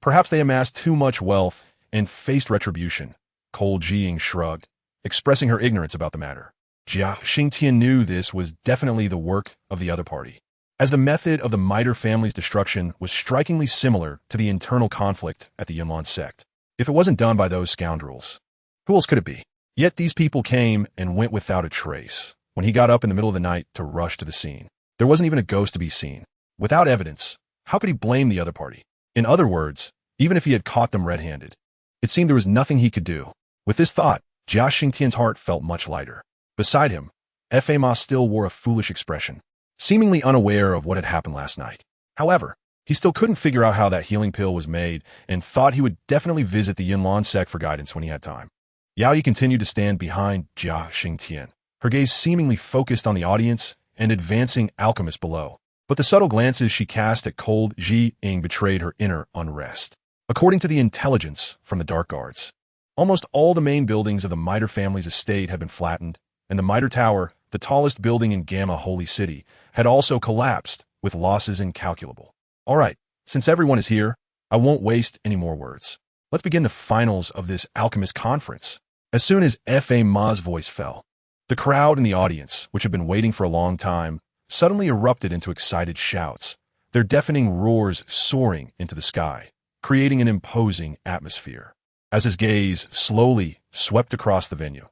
[SPEAKER 1] Perhaps they amassed too much wealth and faced retribution. Cold Jing shrugged, expressing her ignorance about the matter. Xingtian knew this was definitely the work of the other party, as the method of the Miter family's destruction was strikingly similar to the internal conflict at the Yunlan sect. If it wasn't done by those scoundrels, who else could it be? Yet these people came and went without a trace. When he got up in the middle of the night to rush to the scene, there wasn't even a ghost to be seen. Without evidence, how could he blame the other party? In other words, even if he had caught them red-handed, it seemed there was nothing he could do. With this thought, Jia Xingtian's heart felt much lighter. Beside him, Fa Ma still wore a foolish expression, seemingly unaware of what had happened last night. However, he still couldn't figure out how that healing pill was made and thought he would definitely visit the Yunlan sect for guidance when he had time. Yao Yi continued to stand behind Jia Xingtian, her gaze seemingly focused on the audience and advancing alchemist below. But the subtle glances she cast at Cold Jing betrayed her inner unrest. According to the intelligence from the Dark Guards, almost all the main buildings of the Miter family's estate had been flattened, and the Miter Tower, the tallest building in Gamma Holy City, had also collapsed, with losses incalculable. All right, since everyone is here, I won't waste any more words. Let's begin the finals of this alchemist conference. As soon as Fa Ma's voice fell, the crowd and the audience, which had been waiting for a long time, suddenly erupted into excited shouts, their deafening roars soaring into the sky, creating an imposing atmosphere. As his gaze slowly swept across the venue,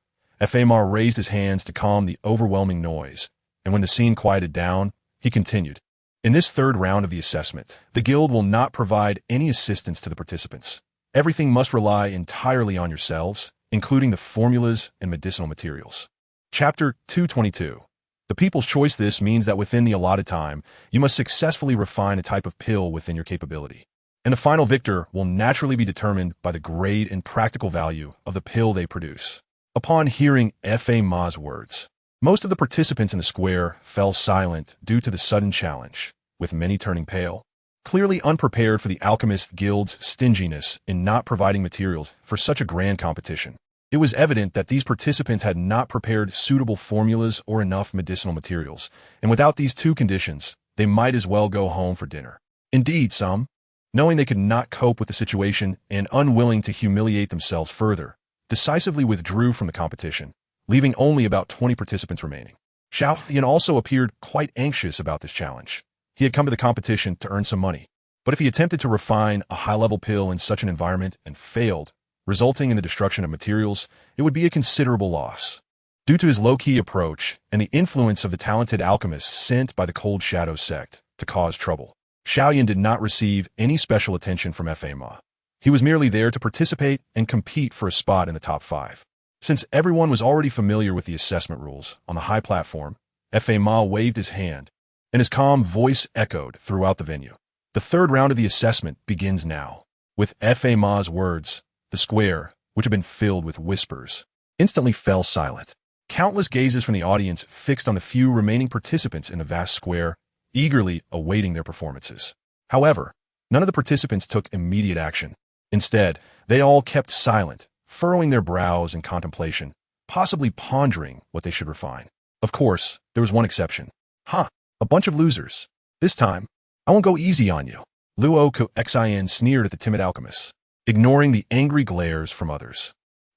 [SPEAKER 1] Fa Ma raised his hands to calm the overwhelming noise, and when the scene quieted down, he continued. In this third round of the assessment, the guild will not provide any assistance to the participants. Everything must rely entirely on yourselves, including the formulas and medicinal materials. Chapter 222. The People's Choice. This means that within the allotted time, you must successfully refine a type of pill within your capability. And the final victor will naturally be determined by the grade and practical value of the pill they produce. Upon hearing Fa Ma's words, most of the participants in the square fell silent due to the sudden challenge, with many turning pale, clearly unprepared for the Alchemist Guild's stinginess in not providing materials for such a grand competition. It was evident that these participants had not prepared suitable formulas or enough medicinal materials, and without these two conditions, they might as well go home for dinner. Indeed, some, knowing they could not cope with the situation and unwilling to humiliate themselves further, decisively withdrew from the competition, leaving only about 20 participants remaining. Xiao Yan also appeared quite anxious about this challenge. He had come to the competition to earn some money, but if he attempted to refine a high-level pill in such an environment and failed, resulting in the destruction of materials, it would be a considerable loss. Due to his low-key approach and the influence of the talented alchemists sent by the Cold Shadow sect to cause trouble, Xiaoyan did not receive any special attention from Fa Ma. He was merely there to participate and compete for a spot in the top 5. Since everyone was already familiar with the assessment rules on the high platform, Fa Ma waved his hand, and his calm voice echoed throughout the venue. The third round of the assessment begins now. With Fa Ma's words, the square, which had been filled with whispers, instantly fell silent. Countless gazes from the audience fixed on the few remaining participants in the vast square, eagerly awaiting their performances. However, none of the participants took immediate action. Instead, they all kept silent, furrowing their brows in contemplation, possibly pondering what they should refine. Of course, there was one exception. A bunch of losers. This time, I won't go easy on you. Luo Xin sneered at the timid alchemists, ignoring the angry glares from others.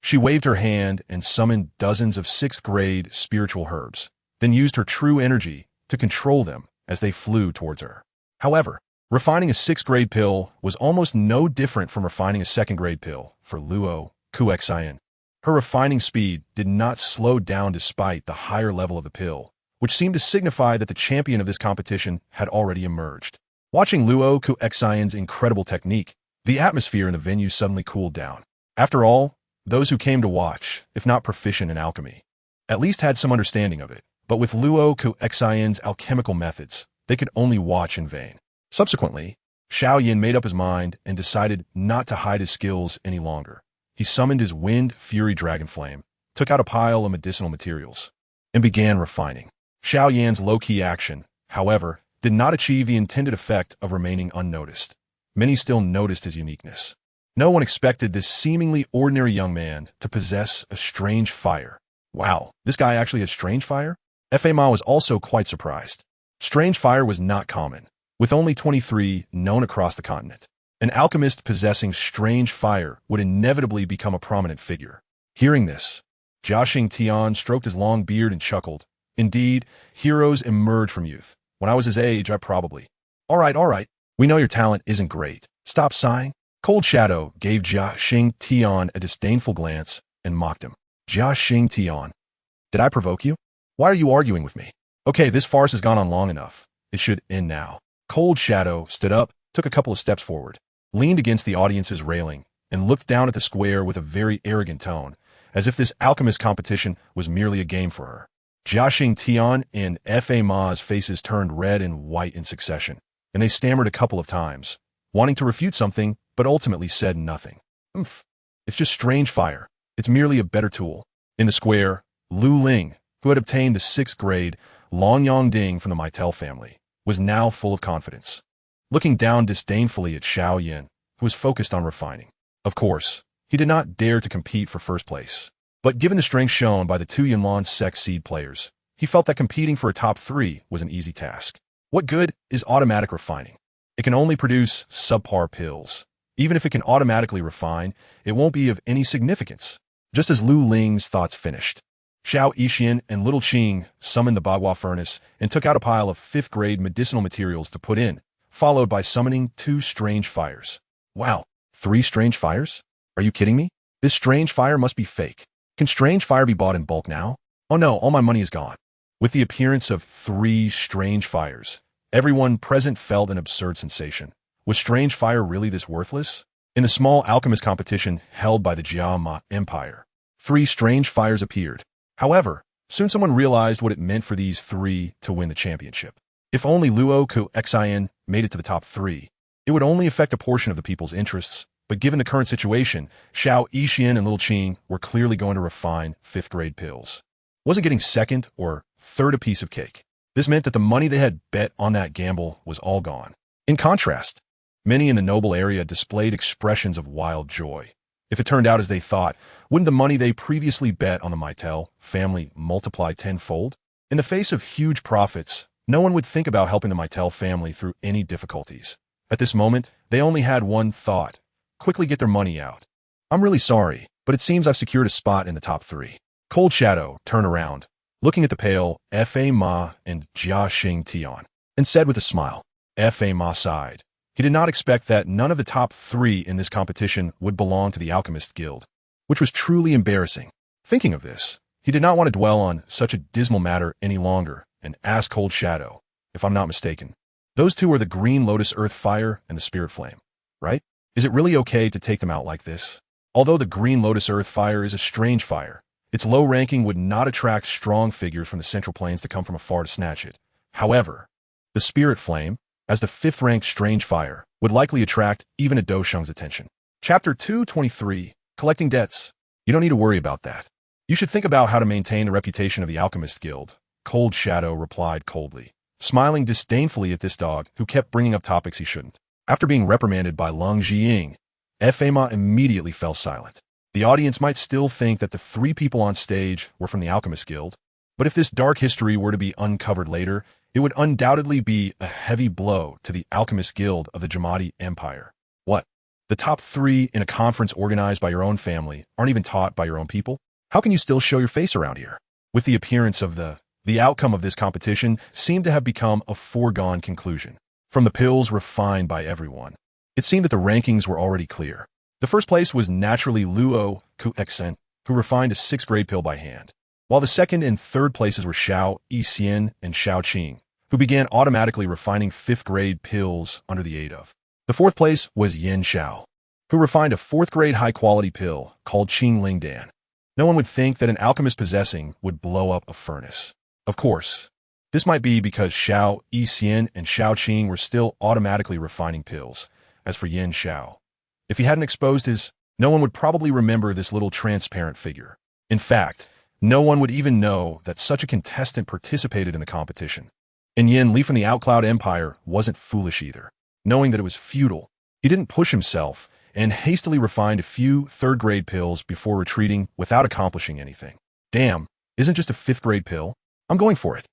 [SPEAKER 1] She waved her hand and summoned dozens of 6th-grade spiritual herbs, then used her true energy to control them as they flew towards her. However, refining a 6th-grade pill was almost no different from refining a 2nd-grade pill for Luo Kuexian. Her refining speed did not slow down despite the higher level of the pill, which seemed to signify that the champion of this competition had already emerged. Watching Luo Kuexian's incredible technique, the atmosphere in the venue suddenly cooled down. After all, those who came to watch, if not proficient in alchemy, at least had some understanding of it. But with Luo Kuexian's alchemical methods, they could only watch in vain. Subsequently, Xiao Yin made up his mind and decided not to hide his skills any longer. He summoned his Wind Fury Dragon Flame, took out a pile of medicinal materials, and began refining. Xiao Yan's low-key action, however, did not achieve the intended effect of remaining unnoticed. Many still noticed his uniqueness. No one expected this seemingly ordinary young man to possess a strange fire. Wow, this guy actually has strange fire? Ma was also quite surprised. Strange fire was not common, with only 23 known across the continent. An alchemist possessing strange fire would inevitably become a prominent figure. Hearing this, Tian stroked his long beard and chuckled. Indeed, heroes emerge from youth. When I was his age, I probably... All right. We know your talent isn't great. Stop sighing. Cold Shadow gave Tian a disdainful glance and mocked him. Tian, did I provoke you? Why are you arguing with me? Okay, this farce has gone on long enough. It should end now. Cold Shadow stood up, took a couple of steps forward, leaned against the audience's railing, and looked down at the square with a very arrogant tone, as if this alchemist competition was merely a game for her. Tian and Ma's faces turned red and white in succession, and they stammered a couple of times, wanting to refute something, but ultimately said nothing. It's just strange fire. It's merely a better tool. In the square, Leng, who had obtained the 6th grade Longyang Ding from the Maiev family, was now full of confidence, looking down disdainfully at Xiao Yin, who was focused on refining. Of course, he did not dare to compete for first place, but given the strength shown by the 2 Yunlan sect seed players, he felt that competing for a top 3 was an easy task. What good is automatic refining? It can only produce subpar pills. Even if it can automatically refine, it won't be of any significance. Just as Lu Ling's thoughts finished, Xiao Yixian and Little Qing summoned the Bagua furnace and took out a pile of 5th grade medicinal materials to put in, followed by summoning 2 strange fires. Wow, 3 strange fires? Are you kidding me? This strange fire must be fake. Can strange fire be bought in bulk now? Oh no, all my money is gone. With the appearance of 3 strange fires, everyone present felt an absurd sensation. Was strange fire really this worthless? In the small alchemist competition held by the Jiama Empire, 3 strange fires appeared. However, soon someone realized what it meant for these 3 to win the championship. If only Luo Kuexian made it to the top 3, it would only affect a portion of the people's interests, but given the current situation, Xiao Yixian and Little Qing were clearly going to refine 5th grade pills. Wasn't getting 2nd or 3rd a piece of cake. This meant that the money they had bet on that gamble was all gone. In contrast, many in the noble area displayed expressions of wild joy. If it turned out as they thought, wouldn't the money they previously bet on the Maiev family multiply tenfold? In the face of huge profits, no one would think about helping the Maiev family through any difficulties. At this moment, they only had one thought: quickly get their money out. I'm really sorry, but it seems I've secured a spot in the top 3. Cold Shadow turned around, looking at the pale Ma and Tian, and said with a smile. Ma sighed. He did not expect that none of the top 3 in this competition would belong to the Alchemist Guild, which was truly embarrassing. Thinking of this, he did not want to dwell on such a dismal matter any longer and asked Cold Shadow, if I'm not mistaken. Those 2 are the Green Lotus Earth Fire and the Spirit Flame, right? Is it really okay to take them out like this? Although the Green Lotus Earth Fire is a strange fire, its low ranking would not attract strong figures from the Central Plains to come from afar to snatch it. However, the Spirit Flame, as the 5th-ranked strange fire, would likely attract even a Dosheng's attention. Chapter 223, Collecting Debts. You don't need to worry about that. You should think about how to maintain the reputation of the Alchemist Guild, Cold Shadow replied coldly, smiling disdainfully at this dog who kept bringing up topics he shouldn't. After being reprimanded by Leng Zhiying, Ma immediately fell silent. The audience might still think that the 3 people on stage were from the Alchemist Guild, but if this dark history were to be uncovered later, it would undoubtedly be a heavy blow to the Alchemist Guild of the Jamadi Empire. What? The top 3 in a conference organized by your own family aren't even taught by your own people? How can you still show your face around here? With the appearance of the outcome of this competition seemed to have become a foregone conclusion. From the pills refined by everyone, it seemed that the rankings were already clear. The first place was naturally Luo Kuexen, who refined a 6th grade pill by hand, while the second and third places were Xiao Yixian and Xiao Qing, who began automatically refining 5th grade pills under the aid of. The 4th place was Yin Xiao, who refined a 4th grade high-quality pill called Qingling Dan. No one would think that an alchemist possessing would blow up a furnace. Of course, this might be because Xiao Yixian and Xiao Qing were still automatically refining pills. As for Yin Xiao, if he hadn't exposed his, no one would probably remember this little transparent figure. In fact, no one would even know that such a contestant participated in the competition. And Yin Li from the Outcloud Empire wasn't foolish either. Knowing that it was futile, he didn't push himself and hastily refined a few 3rd grade pills before retreating without accomplishing anything. Damn, isn't just a 5th grade pill? I'm going for it.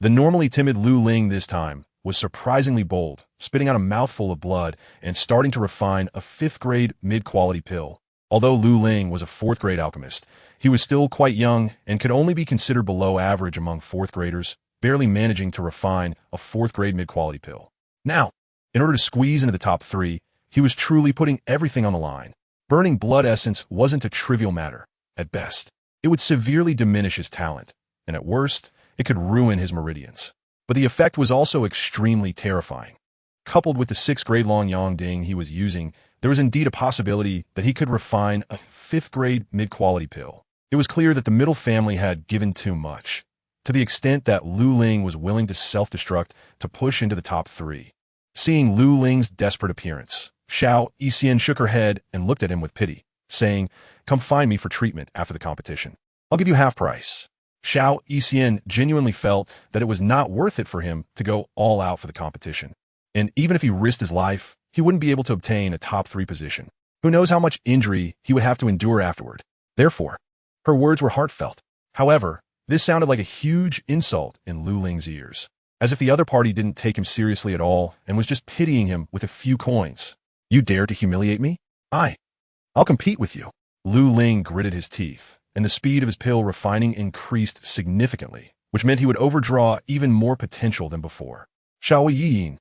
[SPEAKER 1] The normally timid Lu Ling this time was surprisingly bold, spitting out a mouthful of blood and starting to refine a 5th grade mid-quality pill. Although Lu Ling was a 4th grade alchemist, he was still quite young and could only be considered below average among 4th graders, barely managing to refine a 4th grade mid-quality pill. Now, in order to squeeze into the top 3, he was truly putting everything on the line. Burning blood essence wasn't a trivial matter. At best, it would severely diminish his talent, and at worst, it could ruin his meridians. But the effect was also extremely terrifying. Coupled with the 6th grade Long Yang Ding he was using, there was indeed a possibility that he could refine a 5th grade mid-quality pill. It was clear that the middle family had given too much, to the extent that Lu Ling was willing to self-destruct to push into the top 3. Seeing Lu Ling's desperate appearance, Xiao Yixian shook her head and looked at him with pity, saying, "Come find me for treatment after the competition. I'll give you half price." Xiao Yixian genuinely felt that it was not worth it for him to go all out for the competition. And even if he risked his life, he wouldn't be able to obtain a top 3 position. Who knows how much injury he would have to endure afterward. Therefore, her words were heartfelt. However, this sounded like a huge insult in Lu Ling's ears, as if the other party didn't take him seriously at all and was just pitying him with a few coins. "You dare to humiliate me? I'll compete with you." Lu Ling gritted his teeth, and the speed of his pill refining increased significantly, which meant he would overdraw even more potential than before. "Xiao Yiyin,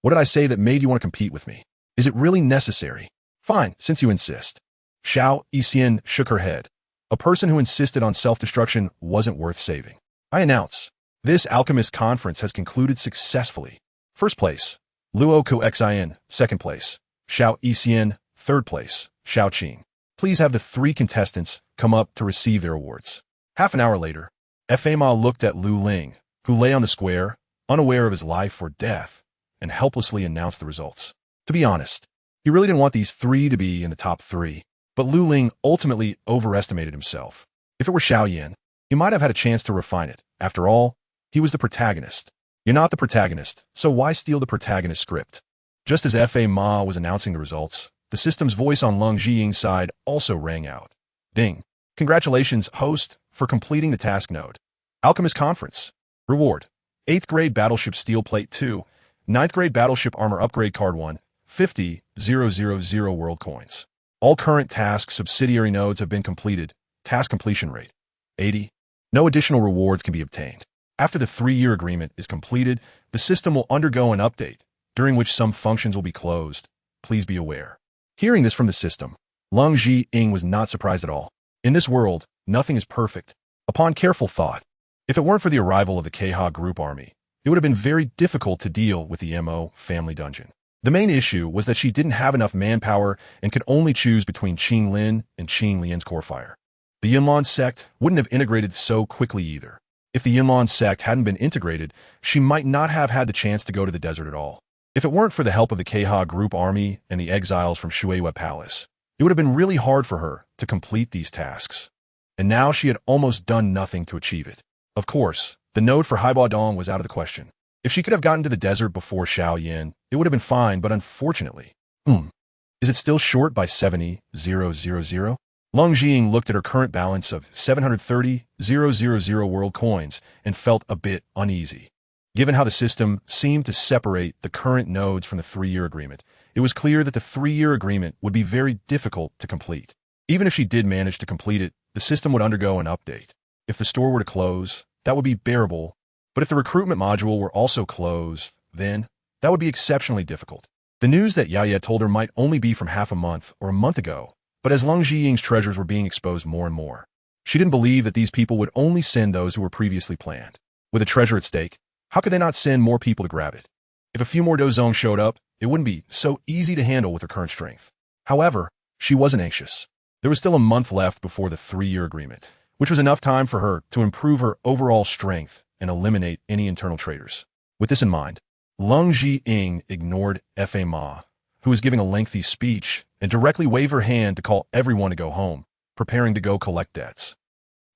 [SPEAKER 1] what did I say that made you want to compete with me? Is it really necessary? Fine, since you insist." Xiao Yixian shook her head. A person who insisted on self-destruction wasn't worth saving. "I announce, this alchemist conference has concluded successfully. First place, Luo Kuexin. Second place, Xiao Yixian. Third place, Xiao Qing. Please have the 3 contestants come up to receive their awards." Half an hour later, Fa Ma looked at Lu Ling, who lay on the square, unaware of his life or death, and helplessly announced the results. To be honest, he really didn't want these 3 to be in the top 3, but Lu Ling ultimately overestimated himself. If it were Xiao Yan, he might have had a chance to refine it. After all, he was the protagonist. You're not the protagonist, so why steal the protagonist script? Just as Fa Ma was announcing the results, the system's voice on Leng Zhiying's side also rang out. "Ding. Congratulations, host, for completing the task node. Alchemist Conference. Reward. 8th grade Battleship Steel Plate 2, 9th grade Battleship Armor Upgrade Card 1, 50,000 world coins. All current task subsidiary nodes have been completed. Task completion rate, 80. No additional rewards can be obtained. After the 3-year agreement is completed, the system will undergo an update, during which some functions will be closed. Please be aware." Hearing this from the system, Leng Zhiying was not surprised at all. In this world, nothing is perfect. Upon careful thought, if it weren't for the arrival of the Keha group army, it would have been very difficult to deal with the Mo family dungeon. The main issue was that she didn't have enough manpower and could only choose between Qing Lin and Qing Lian's core fire. The Yunlan sect wouldn't have integrated so quickly either. If the Yunlan sect hadn't been integrated, she might not have had the chance to go to the desert at all. If it weren't for the help of the Keha group army and the exiles from Shueihua Palace, it would have been really hard for her to complete these tasks. And now she had almost done nothing to achieve it. Of course, the node for Haiba Dong was out of the question. If she could have gotten to the desert before Xiao Yan, it would have been fine, but unfortunately... Is it still short by 70,000? Leng Zhiying looked at her current balance of 730,000 world coins and felt a bit uneasy. Given how the system seemed to separate the current nodes from the 3-year agreement, it was clear that the 3-year agreement would be very difficult to complete. Even if she did manage to complete it, the system would undergo an update. If the store were to close, that would be bearable, but if the recruitment module were also closed, then that would be exceptionally difficult. The news that Yaya told her might only be from half a month or a month ago, but as Leng Zhiying's treasures were being exposed more and more, she didn't believe that these people would only send those who were previously planned. With a treasure at stake, how could they not send more people to grab it? If a few more Dozong showed up, it wouldn't be so easy to handle with her current strength. However, she wasn't anxious. There was still a month left before the 3-year agreement, which was enough time for her to improve her overall strength and eliminate any internal traitors. With this in mind, Leng Zhiying ignored Fa Ma, who was giving a lengthy speech, and directly waved her hand to call everyone to go home, preparing to go collect debts.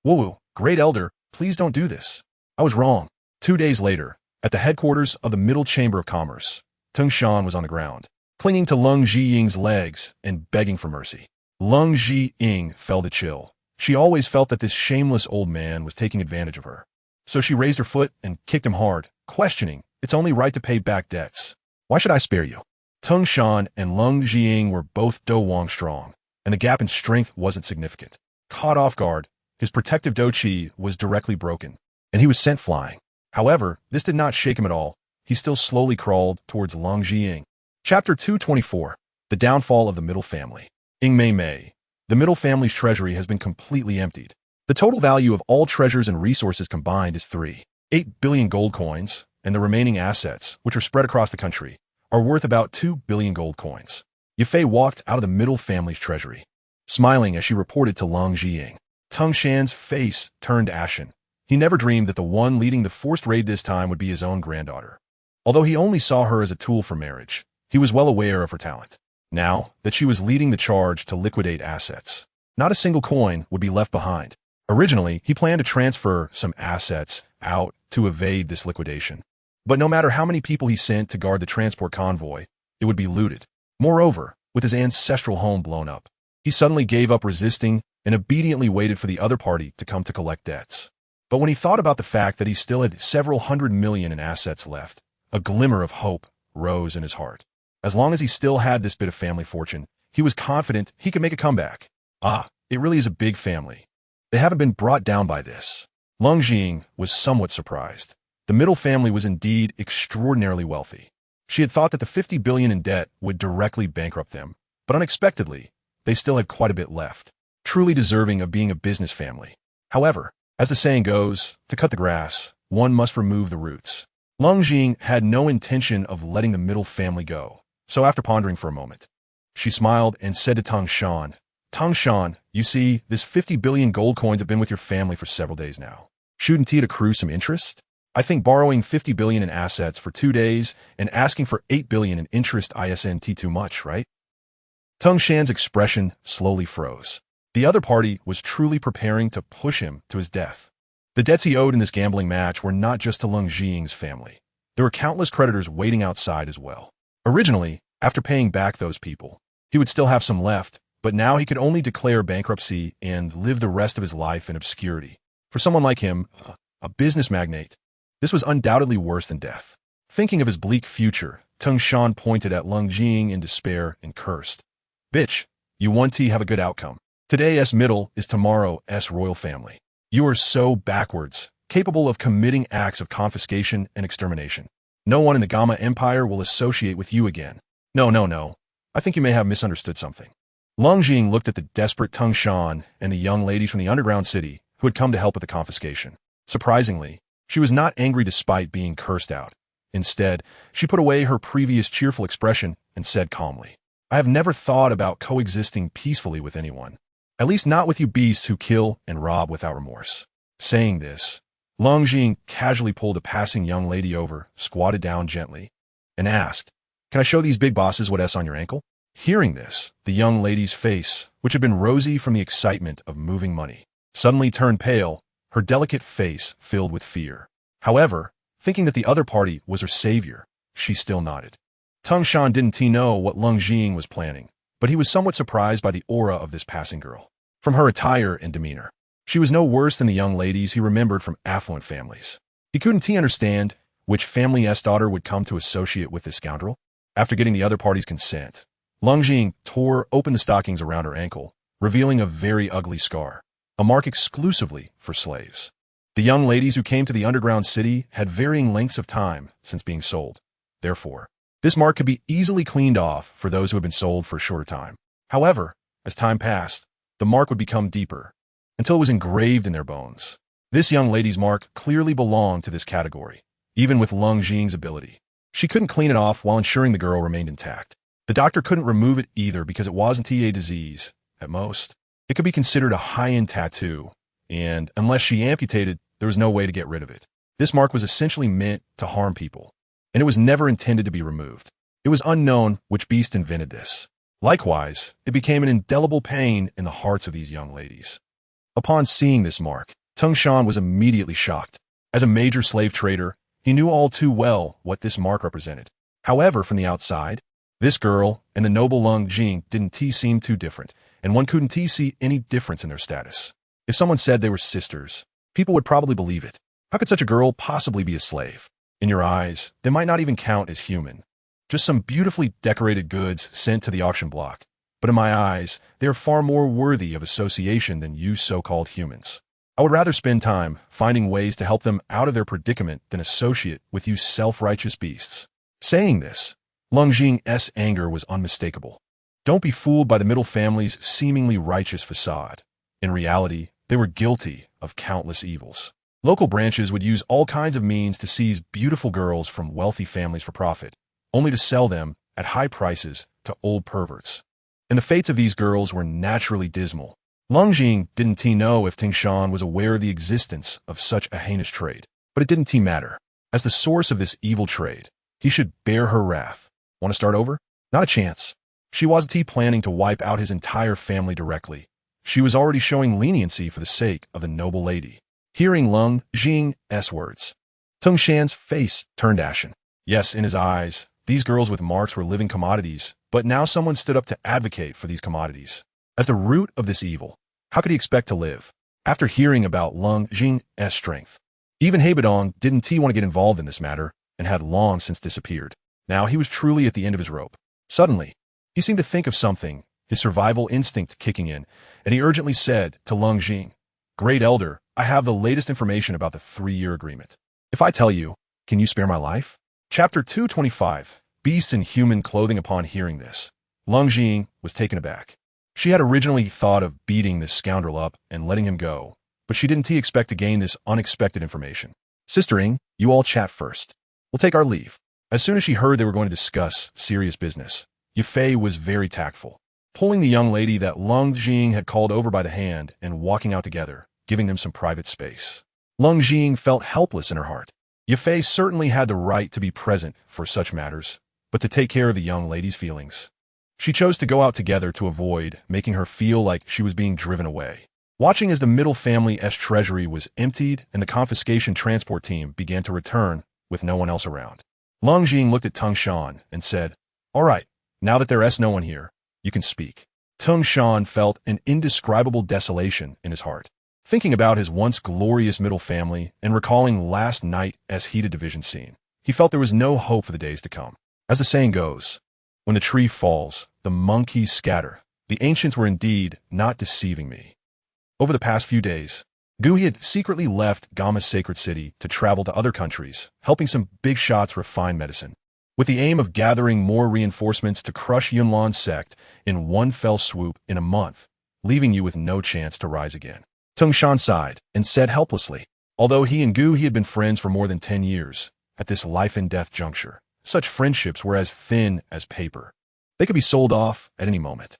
[SPEAKER 1] Woo, great elder, please don't do this. I was wrong. 2 days later, at the headquarters of the Middle Chamber of Commerce, Tung Shan was on the ground, clinging to Leng Zhiying's legs and begging for mercy. Leng Zhiying felt a chill. She always felt that this shameless old man was taking advantage of her. So she raised her foot and kicked him hard, questioning, "It's only right to pay back debts. Why should I spare you?" Tung Shan and Leng Zhiying were both Do Wang strong, and the gap in strength wasn't significant. Caught off guard, his protective Do Qi was directly broken, and he was sent flying. However, this did not shake him at all. He still slowly crawled towards Leng Zhiying. Chapter 224. The Downfall of the Middle Family. In May, the Middle Family's treasury has been completely emptied. The total value of all treasures and resources combined is 3.8 billion gold coins, and the remaining assets, which are spread across the country, are worth about 2 billion gold coins. Yafei walked out of the Middle Family's treasury, smiling as she reported to Leng Zhiying. Tung Shan's face turned ashen. He never dreamed that the one leading the forced raid this time would be his own granddaughter. Although he only saw her as a tool for marriage, he was well aware of her talent. Now that she was leading the charge to liquidate assets, not a single coin would be left behind. Originally, he planned to transfer some assets out to evade this liquidation. But no matter how many people he sent to guard the transport convoy, it would be looted. Moreover, with his ancestral home blown up, he suddenly gave up resisting and obediently waited for the other party to come to collect debts. But when he thought about the fact that he still had several hundred million in assets left, a glimmer of hope rose in his heart. As long as he still had this bit of family fortune, he was confident he could make a comeback. It really is a big family. They haven't been brought down by this. Leng Zhiying was somewhat surprised. The Middle Family was indeed extraordinarily wealthy. She had thought that the 50 billion in debt would directly bankrupt them, but unexpectedly, they still had quite a bit left, truly deserving of being a business family. However, as the saying goes, to cut the grass, one must remove the roots. Leng Zhiying had no intention of letting the Middle Family go, so after pondering for a moment, she smiled and said to Tung Shan, "Tung Shan, you see, this 50 billion gold coins have been with your family for several days now. Shouldn't it accrue some interest? I think borrowing 50 billion in assets for 2 days and asking for 8 billion in interest isn't too much, right?" Tung Shan's expression slowly froze. The other party was truly preparing to push him to his death. The debts he owed in this gambling match were not just to Leng Zhiying's family. There were countless creditors waiting outside as well. Originally, after paying back those people, he would still have some left, but now he could only declare bankruptcy and live the rest of his life in obscurity. For someone like him, a business magnate, this was undoubtedly worse than death. Thinking of his bleak future, Tung Shan pointed at Leng Zhiying in despair and cursed. "Bitch, you want to have a good outcome. Today's middle is tomorrow's royal family. You are so backwards, capable of committing acts of confiscation and extermination. No one in the Gamma Empire will associate with you again. No. I think you may have misunderstood something." Leng Zhiying looked at the desperate Tung Shan and the young ladies from the underground city who had come to help with the confiscation. Surprisingly, she was not angry despite being cursed out. Instead, she put away her previous cheerful expression and said calmly, "I have never thought about coexisting peacefully with anyone. At least not with you beasts who kill and rob without remorse." Saying this, Leng Zhiying casually pulled a passing young lady over, squatted down gently, and asked, "Can I show these big bosses what's on your ankle?" Hearing this, the young lady's face, which had been rosy from the excitement of moving money, suddenly turned pale, her delicate face filled with fear. However, thinking that the other party was her savior, she still nodded. Tung Shan didn't know what Leng Zhiying was planning, but he was somewhat surprised by the aura of this passing girl. From her attire and demeanor, she was no worse than the young ladies he remembered from affluent families. He couldn't understand which family's daughter would come to associate with this scoundrel? After getting the other party's consent, Leng Jing tore open the stockings around her ankle, revealing a very ugly scar, a mark exclusively for slaves. The young ladies who came to the underground city had varying lengths of time since being sold. Therefore, this mark could be easily cleaned off for those who had been sold for a shorter time. However, as time passed, the mark would become deeper, until it was engraved in their bones. This young lady's mark clearly belonged to this category, even with Leng Jing's ability. She couldn't clean it off while ensuring the girl remained intact. The doctor couldn't remove it either because it wasn't a disease. At most, it could be considered a high-end tattoo, and unless she amputated, there was no way to get rid of it. This mark was essentially meant to harm people, and it was never intended to be removed. It was unknown which beast invented this. Likewise, it became an indelible pain in the hearts of these young ladies. Upon seeing this mark, Tung Shan was immediately shocked. As a major slave trader, he knew all too well what this mark represented. However, from the outside, this girl and the noble Leng Jing didn't seem too different, and one couldn't see any difference in their status. If someone said they were sisters, people would probably believe it. How could such a girl possibly be a slave? In your eyes, they might not even count as human. Just some beautifully decorated goods sent to the auction block. But in my eyes, they are far more worthy of association than you so-called humans. I would rather spend time finding ways to help them out of their predicament than associate with you self-righteous beasts. Saying this, Leng Jing's anger was unmistakable. Don't be fooled by the middle family's seemingly righteous facade. In reality, they were guilty of countless evils. Local branches would use all kinds of means to seize beautiful girls from wealthy families for profit, only to sell them at high prices to old perverts. And the fates of these girls were naturally dismal. Leng Jing didn't know if Ting Shan was aware of the existence of such a heinous trade, but it didn't matter. As the source of this evil trade, he should bear her wrath. Want to start over? Not a chance. She wasn't planning to wipe out his entire family directly. She was already showing leniency for the sake of the noble lady. Hearing Leng Jing's words, Tung Shan's face turned ashen. Yes, in his eyes, these girls with marks were living commodities, but now someone stood up to advocate for these commodities. As the root of this evil, how could he expect to live? After hearing about Leng Jing's strength, even Hebedong didn't want to get involved in this matter and had long since disappeared. Now he was truly at the end of his rope. Suddenly, he seemed to think of something, his survival instinct kicking in, and he urgently said to Leng Jing, "Great Elder, I have the latest information about the 3-year agreement. If I tell you, can you spare my life?" Chapter 225, Beasts in Human Clothing. Upon hearing this, Leng Jing was taken aback. She had originally thought of beating this scoundrel up and letting him go, but she didn't expect to gain this unexpected information. "Sister Ing, you all chat first. We'll take our leave." As soon as she heard they were going to discuss serious business, Yafei was very tactful, pulling the young lady that Leng Jing had called over by the hand and walking out together, giving them some private space. Leng Jing felt helpless in her heart. Yafei certainly had the right to be present for such matters, but to take care of the young lady's feelings. She chose to go out together to avoid making her feel like she was being driven away. Watching as the middle family's treasury was emptied and the confiscation transport team began to return with no one else around, Leng Jing looked at Tung Shan and said, "All right, now that there's no one here, you can speak." Tung Shan felt an indescribable desolation in his heart. Thinking about his once glorious middle family and recalling last night's heated division scene, he felt there was no hope for the days to come. As the saying goes, when the tree falls, the monkeys scatter. The ancients were indeed not deceiving me. Over the past few days, Gu had secretly left Gama's sacred city to travel to other countries, helping some big shots refine medicine, with the aim of gathering more reinforcements to crush Yunlan's sect in one fell swoop in a month, leaving you with no chance to rise again. Tung Shan sighed and said helplessly, although he and Gu had been friends for more than 10 years, at this life-and-death juncture, such friendships were as thin as paper. They could be sold off at any moment.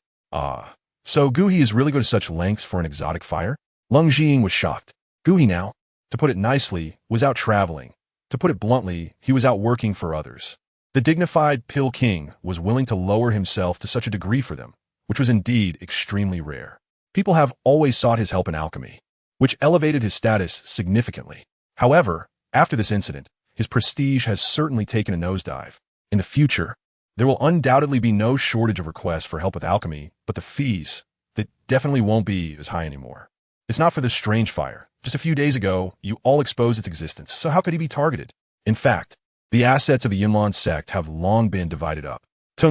[SPEAKER 1] So Gu is really going to such lengths for an exotic fire? Leng Jing was shocked. Gu now, to put it nicely, was out traveling. To put it bluntly, he was out working for others. The dignified Pill King was willing to lower himself to such a degree for them, which was indeed extremely rare. People have always sought his help in alchemy, which elevated his status significantly. However, after this incident, his prestige has certainly taken a nosedive. In the future, there will undoubtedly be no shortage of requests for help with alchemy, but the fees, that definitely won't be as high anymore. It's not for this strange fire. Just a few days ago, you all exposed its existence, so how could he be targeted? In fact, the assets of the Yunlan sect have long been divided up.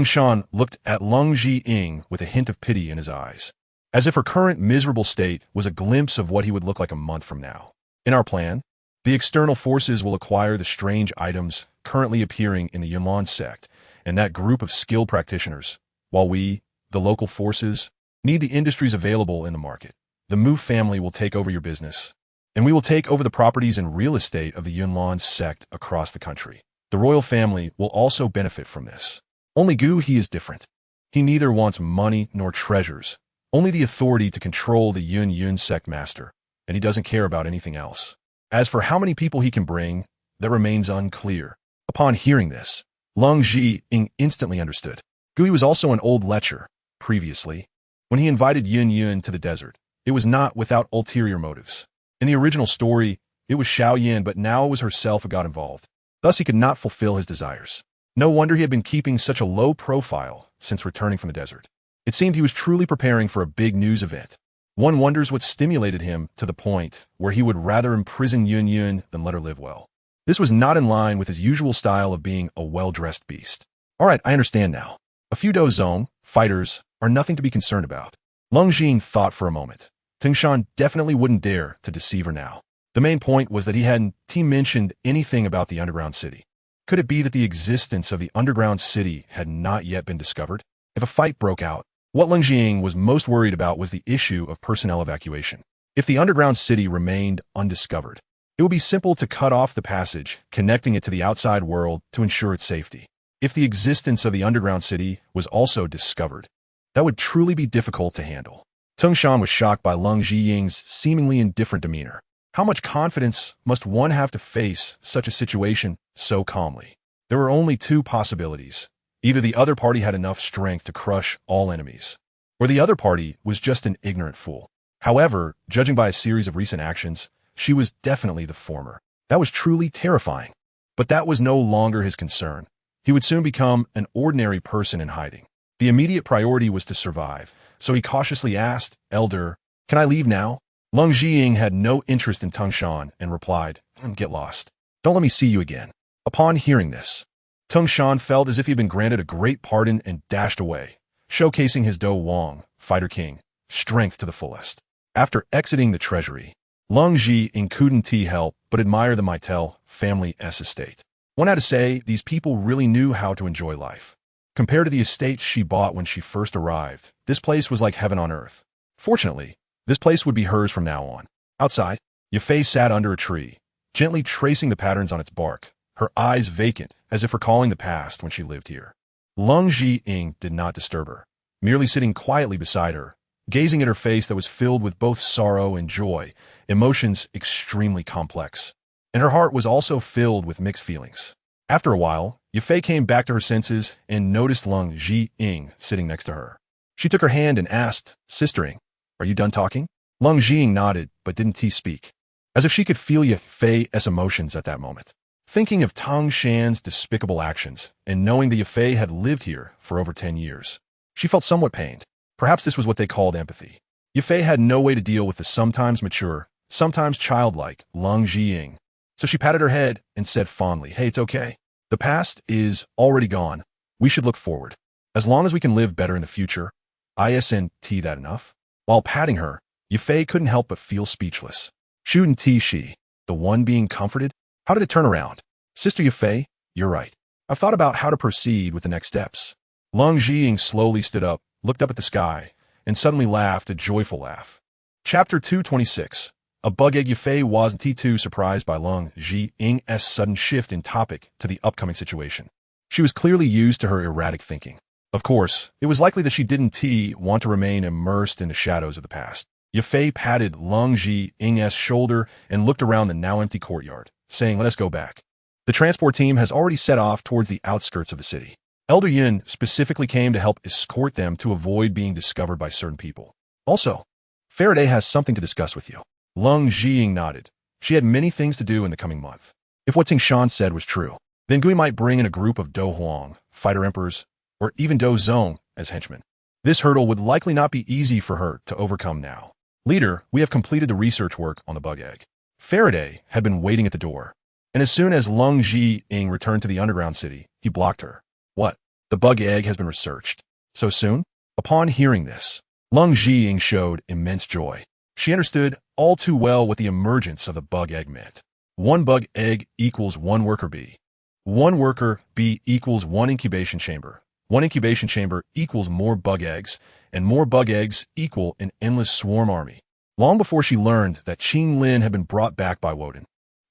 [SPEAKER 1] Shan looked at Leng Zhiying with a hint of pity in his eyes, as if her current miserable state was a glimpse of what he would look like a month from now. In our plan, the external forces will acquire the strange items currently appearing in the Yunlan sect and that group of skilled practitioners, while we, the local forces, need the industries available in the market. The Mu family will take over your business, and we will take over the properties and real estate of the Yunlan sect across the country. The royal family will also benefit from this. Only Gu He is different. He neither wants money nor treasures, only the authority to control the Yun sect master, and he doesn't care about anything else. As for how many people he can bring, that remains unclear. Upon hearing this, Leng Zhiying instantly understood. Gui was also an old lecher. Previously, when he invited Yun to the desert, it was not without ulterior motives. In the original story, it was Xiao Yin, but now it was herself who got involved. Thus he could not fulfill his desires. No wonder he had been keeping such a low profile since returning from the desert. It seemed he was truly preparing for a big news event. One wonders what stimulated him to the point where he would rather imprison Yun than let her live well. This was not in line with his usual style of being a well-dressed beast. All right, I understand now. A few Douluo fighters are nothing to be concerned about. Leng Zhiying thought for a moment. Shan definitely wouldn't dare to deceive her now. The main point was that he hadn't mentioned anything about the underground city. Could it be that the existence of the underground city had not yet been discovered? If a fight broke out, what Leng Zhiying was most worried about was the issue of personnel evacuation. If the underground city remained undiscovered, it would be simple to cut off the passage, connecting it to the outside world to ensure its safety. If the existence of the underground city was also discovered, that would truly be difficult to handle. Shan was shocked by Leng Zhiying's seemingly indifferent demeanor. How much confidence must one have to face such a situation so calmly? There were only two possibilities. Either the other party had enough strength to crush all enemies, or the other party was just an ignorant fool. However, judging by a series of recent actions, she was definitely the former. That was truly terrifying. But that was no longer his concern. He would soon become an ordinary person in hiding. The immediate priority was to survive, so he cautiously asked, "Elder, can I leave now?" Leng Zhiying had no interest in Shan and replied, "Get lost. Don't let me see you again." Upon hearing this, Shan felt as if he had been granted a great pardon and dashed away, showcasing his Do Wong, fighter king, strength to the fullest. After exiting the treasury, Leng Zhiying couldn't help but admire the Maiev family's estate. One had to say, these people really knew how to enjoy life. Compared to the estate she bought when she first arrived, this place was like heaven on earth. Fortunately, this place would be hers from now on. Outside, Yafei sat under a tree, gently tracing the patterns on its bark, her eyes vacant as if recalling the past when she lived here. Leng Zhiying did not disturb her, merely sitting quietly beside her, gazing at her face that was filled with both sorrow and joy, emotions extremely complex. And her heart was also filled with mixed feelings. After a while, Yafei came back to her senses and noticed Leng Zhiying sitting next to her. She took her hand and asked, "Sistering, are you done talking?" Leng Zhiying nodded, but didn't speak, as if she could feel Yafei's emotions at that moment. Thinking of Shan's despicable actions, and knowing that Yafei had lived here for over 10 years, she felt somewhat pained. Perhaps this was what they called empathy. Yafei had no way to deal with the sometimes mature, sometimes childlike Leng Zhiying, so she patted her head and said fondly, "Hey, it's okay. The past is already gone. We should look forward. As long as we can live better in the future, isn't that enough?" While patting her, Yafei couldn't help but feel speechless. Shouldn't she, the one being comforted? How did it turn around? "Sister Yafei, you're right. I've thought about how to proceed with the next steps." Leng Zhiying slowly stood up, looked up at the sky, and suddenly laughed a joyful laugh. Chapter 226. A bug egg. Yafei wasn't too surprised by Leng Zhiying's sudden shift in topic to the upcoming situation. She was clearly used to her erratic thinking. Of course, it was likely that she didn't want to remain immersed in the shadows of the past. Yafei patted Leng Zhiying's shoulder and looked around the now empty courtyard, saying, "Let us go back." The transport team has already set off towards the outskirts of the city. Elder Yin specifically came to help escort them to avoid being discovered by certain people. Also, Faraday has something to discuss with you. Leng Zhiying nodded. She had many things to do in the coming month. If what Shan said was true, then Gui might bring in a group of Do Huang, fighter emperors, or even Do Zong as henchmen. This hurdle would likely not be easy for her to overcome now. "Leader, we have completed the research work on the bug egg." Faraday had been waiting at the door, And as soon as Leng Zhiying returned to the underground city, he blocked her. What? The bug egg has been researched. So soon? Upon hearing this, Leng Zhiying showed immense joy. She understood all too well what the emergence of the bug egg meant. One bug egg equals one worker bee. One worker bee equals one incubation chamber. One incubation chamber equals more bug eggs, and more bug eggs equal an endless swarm army. Long before she learned that Qing Lin had been brought back by Woden,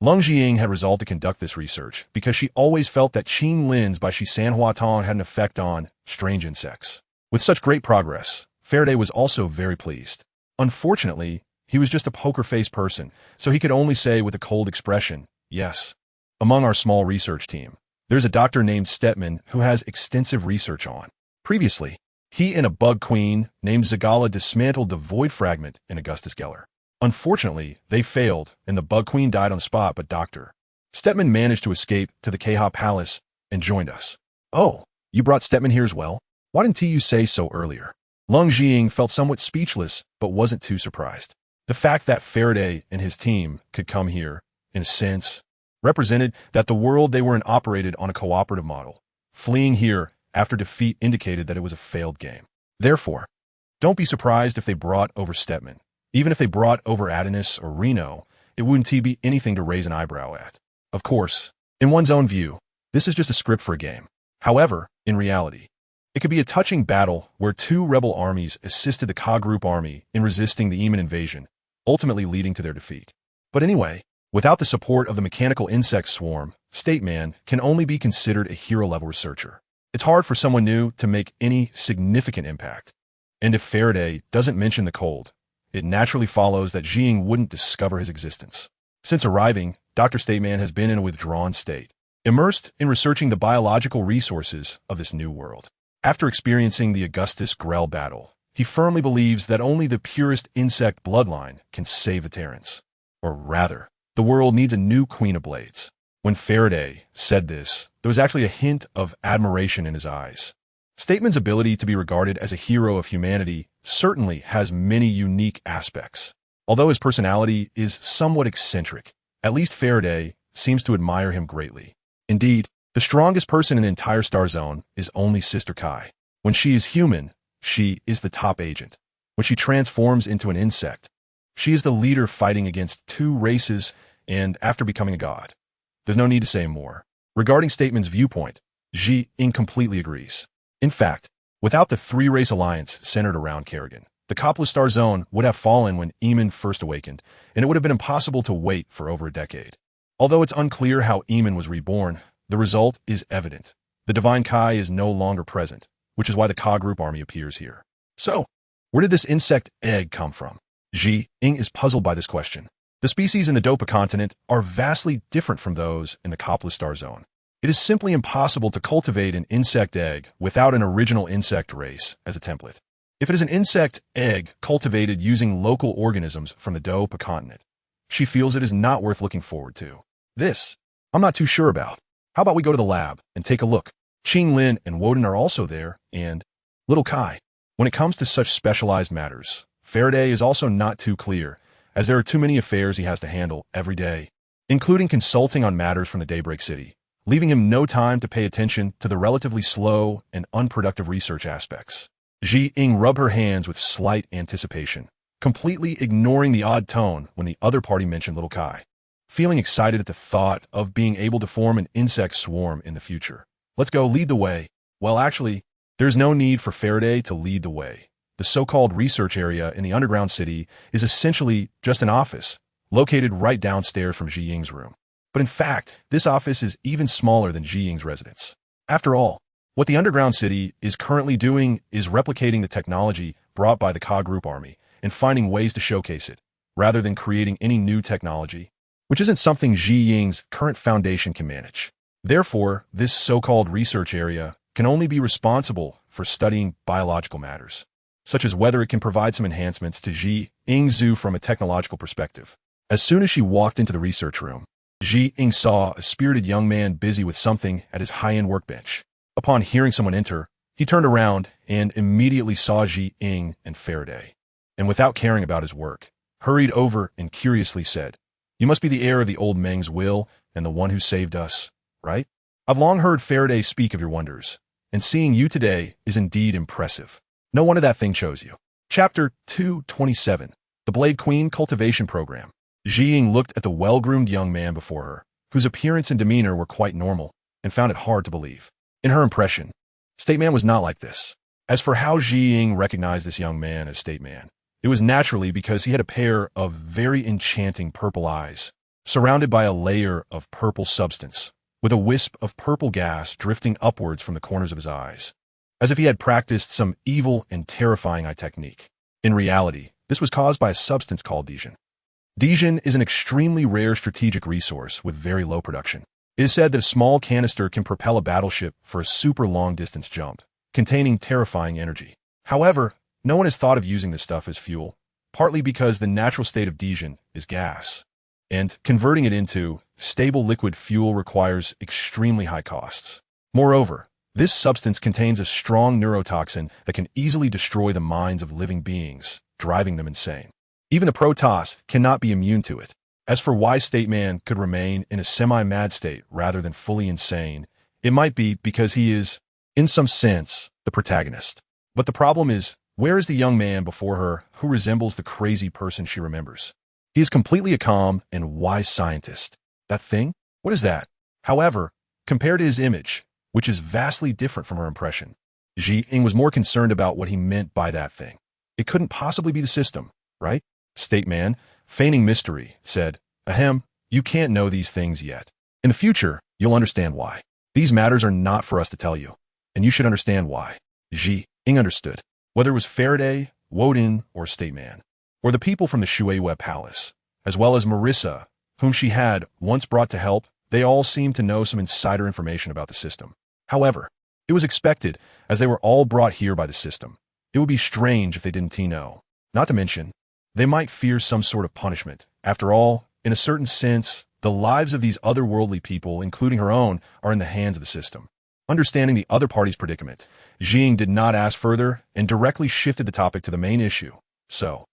[SPEAKER 1] Leng Zhiying had resolved to conduct this research because she always felt that Qing Lin's Bai Shi San Hua Tong had an effect on strange insects. With such great progress, Faraday was also very pleased. Unfortunately, he was just a poker-faced person, so he could only say with a cold expression, yes. Among our small research team, there's a doctor named Stetman who has extensive research on. Previously, he and a bug queen named Zagala dismantled the void fragment in Augustus Geller. Unfortunately, they failed, and the bug queen died on the spot, but Dr. Stetman managed to escape to the Keha Palace and joined us. Oh, you brought Stetman here as well? Why didn't you say so earlier? Leng Zhiying felt somewhat speechless, but wasn't too surprised. The fact that Faraday and his team could come here, in a sense, represented that the world they were in operated on a cooperative model. Fleeing here after defeat indicated that it was a failed game. Therefore, don't be surprised if they brought over Stetman. Even if they brought over Adonis or Reno, it wouldn't be anything to raise an eyebrow at. Of course, in one's own view, this is just a script for a game. However, in reality, it could be a touching battle where two rebel armies assisted the Ka Group army in resisting the Eman invasion, ultimately leading to their defeat. But anyway, without the support of the mechanical insect swarm, Stateman can only be considered a hero-level researcher. It's hard for someone new to make any significant impact. And if Faraday doesn't mention the cold, it naturally follows that Zhiying wouldn't discover his existence. Since arriving, Dr. Stateman has been in a withdrawn state, immersed in researching the biological resources of this new world. After experiencing the Augustus Grell battle, he firmly believes that only the purest insect bloodline can save the Terrans. Or rather, the world needs a new Queen of Blades. When Faraday said this, there was actually a hint of admiration in his eyes. Stateman's ability to be regarded as a hero of humanity certainly has many unique aspects. Although his personality is somewhat eccentric, at least Faraday seems to admire him greatly. Indeed, the strongest person in the entire Star Zone is only Sister Kai. When she is human, she is the top agent. When she transforms into an insect, she is the leader fighting against two races and after becoming a god. There's no need to say more. Regarding Stateman's viewpoint, Zhiying completely agrees. In fact, without the three-race alliance centered around Kerrigan, the Kopla Star Zone would have fallen when Eamon first awakened, and it would have been impossible to wait for over a decade. Although it's unclear how Eamon was reborn, the result is evident. The Divine Kai is no longer present, which is why the Ka Group army appears here. So, where did this insect egg come from? Zhiying is puzzled by this question. The species in the Dopa continent are vastly different from those in the Kopla Star Zone. It is simply impossible to cultivate an insect egg without an original insect race as a template. If it is an insect egg cultivated using local organisms from the Dopa continent, she feels it is not worth looking forward to. This, I'm not too sure about. How about we go to the lab and take a look? Qing Lin and Woden are also there, and Little Kai. When it comes to such specialized matters, Faraday is also not too clear, as there are too many affairs he has to handle every day, including consulting on matters from the Daybreak City, leaving him no time to pay attention to the relatively slow and unproductive research aspects. Zhiying rubbed her hands with slight anticipation, completely ignoring the odd tone when the other party mentioned Little Kai, feeling excited at the thought of being able to form an insect swarm in the future. Let's go, lead the way. Well, actually, there's no need for Faraday to lead the way. The so-called research area in the underground city is essentially just an office, located right downstairs from Zhiying's room. But in fact, this office is even smaller than Zhiying's residence. After all, what the underground city is currently doing is replicating the technology brought by the Ka Group army and finding ways to showcase it, rather than creating any new technology, which isn't something Zhiying's current foundation can manage. Therefore, this so-called research area can only be responsible for studying biological matters, such as whether it can provide some enhancements to Zhiying's zoo from a technological perspective. As soon as she walked into the research room, Zhiying saw a spirited young man busy with something at his high-end workbench. Upon hearing someone enter, he turned around and immediately saw Zhiying and Faraday, and without caring about his work, hurried over and curiously said, You must be the heir of the old Meng's will and the one who saved us, right? I've long heard Faraday speak of your wonders, and seeing you today is indeed impressive. No wonder that thing chose you. Chapter 227. The Blade Queen Cultivation Program. Zhiying looked at the well-groomed young man before her, whose appearance and demeanor were quite normal, and found it hard to believe. In her impression, State Man was not like this. As for how Zhiying recognized this young man as State Man, it was naturally because he had a pair of very enchanting purple eyes, surrounded by a layer of purple substance, with a wisp of purple gas drifting upwards from the corners of his eyes, as if he had practiced some evil and terrifying eye technique. In reality, this was caused by a substance called Dijin. Dijin is an extremely rare strategic resource with very low production. It is said that a small canister can propel a battleship for a super long-distance jump, containing terrifying energy. However, no one has thought of using this stuff as fuel, partly because the natural state of Dijin is gas, and converting it into stable liquid fuel requires extremely high costs. Moreover, this substance contains a strong neurotoxin that can easily destroy the minds of living beings, driving them insane. Even the Protoss cannot be immune to it. As for why State Man could remain in a semi-mad state rather than fully insane, it might be because he is, in some sense, the protagonist. But the problem is, where is the young man before her who resembles the crazy person she remembers? He is completely a calm and wise scientist. That thing? What is that? However, compared to his image, which is vastly different from her impression, Zhiying was more concerned about what he meant by that thing. It couldn't possibly be the system, right? State Man, feigning mystery, said, "Ahem, you can't know these things yet. In the future, you'll understand why. These matters are not for us to tell you, and you should understand why." Zhiying understood. Whether it was Faraday, Woden, or State Man, or the people from the Shueihua Palace, as well as Marissa, whom she had once brought to help, they all seemed to know some insider information about the system. However, it was expected, as they were all brought here by the system. It would be strange if they didn't know. Not to mention, they might fear some sort of punishment. After all, in a certain sense, the lives of these otherworldly people, including her own, are in the hands of the system. Understanding the other party's predicament, Zhiying did not ask further and directly shifted the topic to the main issue. So,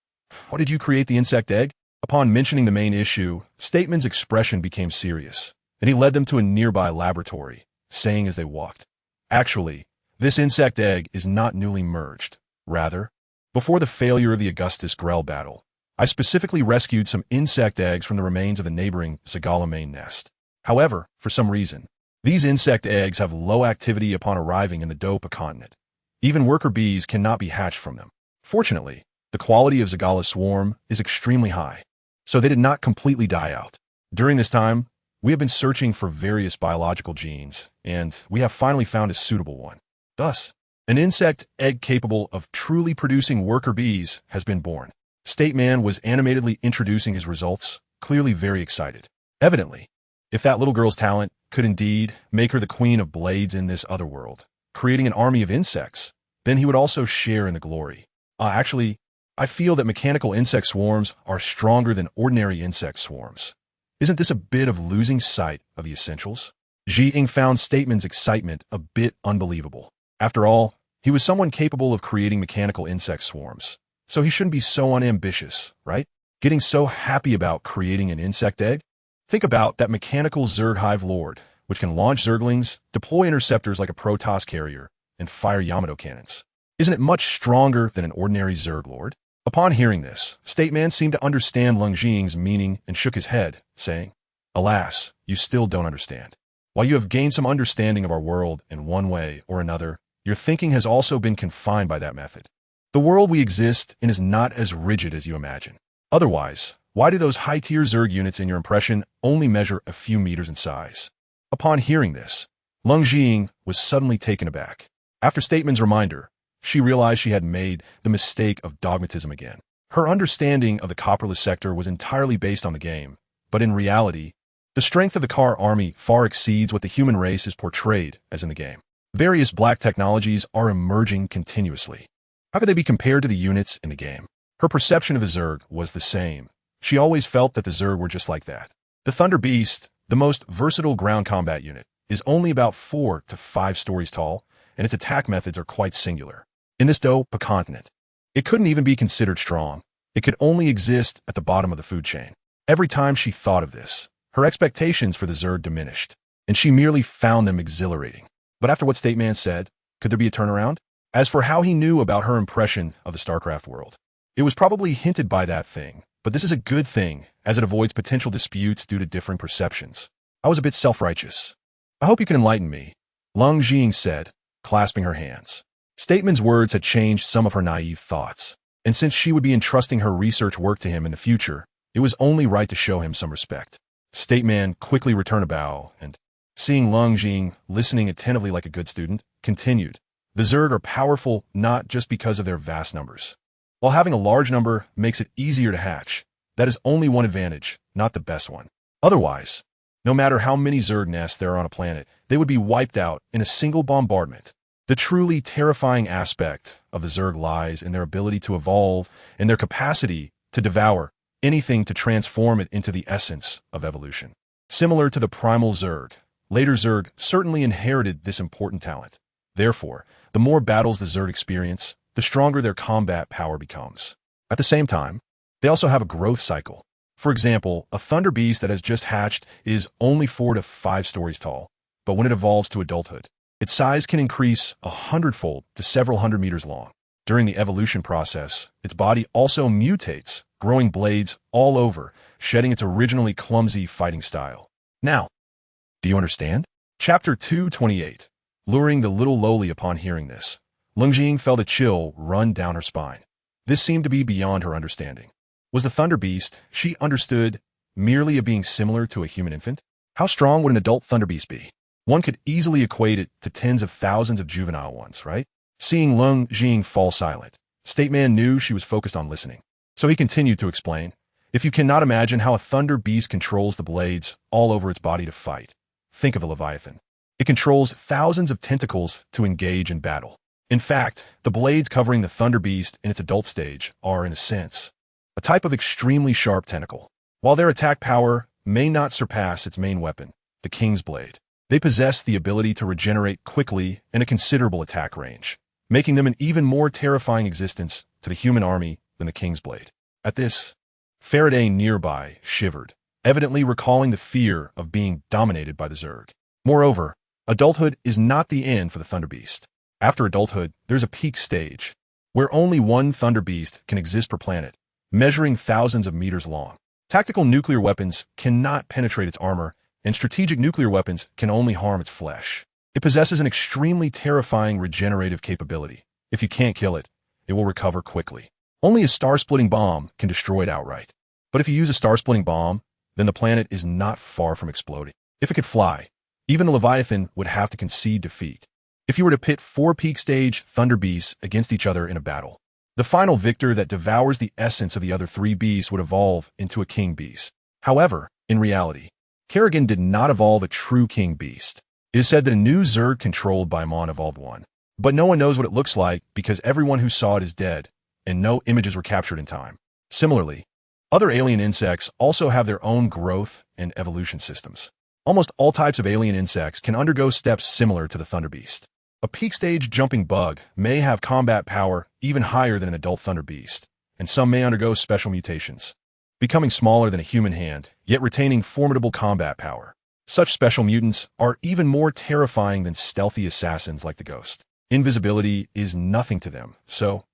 [SPEAKER 1] why did you create the insect egg? Upon mentioning the main issue, Stateman's expression became serious, and he led them to a nearby laboratory, saying as they walked, "Actually, this insect egg is not newly merged. Rather, before the failure of the Augustus Grell battle, I specifically rescued some insect eggs from the remains of a neighboring Zagala main nest. However, for some reason, these insect eggs have low activity upon arriving in the Dopa continent. Even worker bees cannot be hatched from them. Fortunately, the quality of Zagala's swarm is extremely high, so they did not completely die out. During this time, we have been searching for various biological genes, and we have finally found a suitable one. Thus, an insect egg capable of truly producing worker bees has been born." State Man was animatedly introducing his results, clearly very excited. Evidently, if that little girl's talent could indeed make her the queen of blades in this other world, creating an army of insects, then he would also share in the glory. Actually, I feel that mechanical insect swarms are stronger than ordinary insect swarms. Isn't this a bit of losing sight of the essentials? Zhiying found Stateman's excitement a bit unbelievable. After all, he was someone capable of creating mechanical insect swarms, so he shouldn't be so unambitious, right? Getting so happy about creating an insect egg? Think about that mechanical Zerg Hive Lord, which can launch Zerglings, deploy interceptors like a Protoss carrier, and fire Yamato cannons. Isn't it much stronger than an ordinary Zerg Lord? Upon hearing this, State Man seemed to understand Leng Zhiying's meaning and shook his head, saying, "Alas, you still don't understand. While you have gained some understanding of our world in one way or another, your thinking has also been confined by that method. The world we exist in is not as rigid as you imagine. Otherwise, why do those high-tier Zerg units in your impression only measure a few meters in size?" Upon hearing this, Leng Zhiying was suddenly taken aback. After Stateman's reminder, she realized she had made the mistake of dogmatism again. Her understanding of the copperless sector was entirely based on the game, but in reality, the strength of the Khar army far exceeds what the human race is portrayed as in the game. Various black technologies are emerging continuously. How could they be compared to the units in the game? Her perception of the Zerg was the same. She always felt that the Zerg were just like that. The Thunder Beast, the most versatile ground combat unit, is only about 4 to 5 stories tall, and its attack methods are quite singular. In this Dopa continent, it couldn't even be considered strong. It could only exist at the bottom of the food chain. Every time she thought of this, her expectations for the Zerg diminished, and she merely found them exhilarating. But after what State Man said, could there be a turnaround? As for how he knew about her impression of the StarCraft world, it was probably hinted by that thing, but this is a good thing, as it avoids potential disputes due to differing perceptions. I was a bit self-righteous. I hope you can enlighten me, Leng Jing said, clasping her hands. Stateman's words had changed some of her naive thoughts, and since she would be entrusting her research work to him in the future, it was only right to show him some respect. Stateman quickly returned a bow, and, seeing Leng Jing listening attentively like a good student, continued. The Zerg are powerful not just because of their vast numbers. While having a large number makes it easier to hatch, that is only one advantage, not the best one. Otherwise, no matter how many Zerg nests there are on a planet, they would be wiped out in a single bombardment. The truly terrifying aspect of the Zerg lies in their ability to evolve and their capacity to devour anything to transform it into the essence of evolution. Similar to the primal Zerg, later Zerg certainly inherited this important talent. Therefore, the more battles the Zerg experience, the stronger their combat power becomes. At the same time, they also have a growth cycle. For example, a Thunder Beast that has just hatched is only 4 to 5 stories tall, but when it evolves to adulthood, its size can increase 100-fold to several hundred meters long. During the evolution process, its body also mutates, growing blades all over, shedding its originally clumsy fighting style. Now, do you understand? Chapter 228. Luring the little lowly upon hearing this, Leng Jing felt a chill run down her spine. This seemed to be beyond her understanding. Was the Thunder Beast, she understood, merely a being similar to a human infant? How strong would an adult Thunder Beast be? One could easily equate it to tens of thousands of juvenile ones, right? Seeing Leng Jing fall silent, Stateman knew she was focused on listening. So he continued to explain, if you cannot imagine how a Thunder Beast controls the blades all over its body to fight, think of a Leviathan. It controls thousands of tentacles to engage in battle. In fact, the blades covering the Thunder Beast in its adult stage are, in a sense, a type of extremely sharp tentacle. While their attack power may not surpass its main weapon, the King's Blade, they possess the ability to regenerate quickly and a considerable attack range, making them an even more terrifying existence to the human army than the King's Blade. At this, Faraday nearby shivered, evidently recalling the fear of being dominated by the Zerg. Moreover, adulthood is not the end for the Thunder Beast. After adulthood, there's a peak stage, where only one Thunder Beast can exist per planet, measuring thousands of meters long. Tactical nuclear weapons cannot penetrate its armor, and strategic nuclear weapons can only harm its flesh. It possesses an extremely terrifying regenerative capability. If you can't kill it, it will recover quickly. Only a star-splitting bomb can destroy it outright. But if you use a star-splitting bomb, then the planet is not far from exploding. If it could fly, even the Leviathan would have to concede defeat. If you were to pit 4 peak stage Thunder Beasts against each other in a battle, the final victor that devours the essence of the other 3 beasts would evolve into a King Beast. However, in reality, Kerrigan did not evolve a true King Beast. It is said that a new Zerg controlled by Mon evolved one, but no one knows what it looks like because everyone who saw it is dead, and no images were captured in time. Similarly, other alien insects also have their own growth and evolution systems. Almost all types of alien insects can undergo steps similar to the Thunder Beast. A peak stage jumping bug may have combat power even higher than an adult Thunder Beast, and some may undergo special mutations, becoming smaller than a human hand, yet retaining formidable combat power. Such special mutants are even more terrifying than stealthy assassins like the Ghost. Invisibility is nothing to them, so,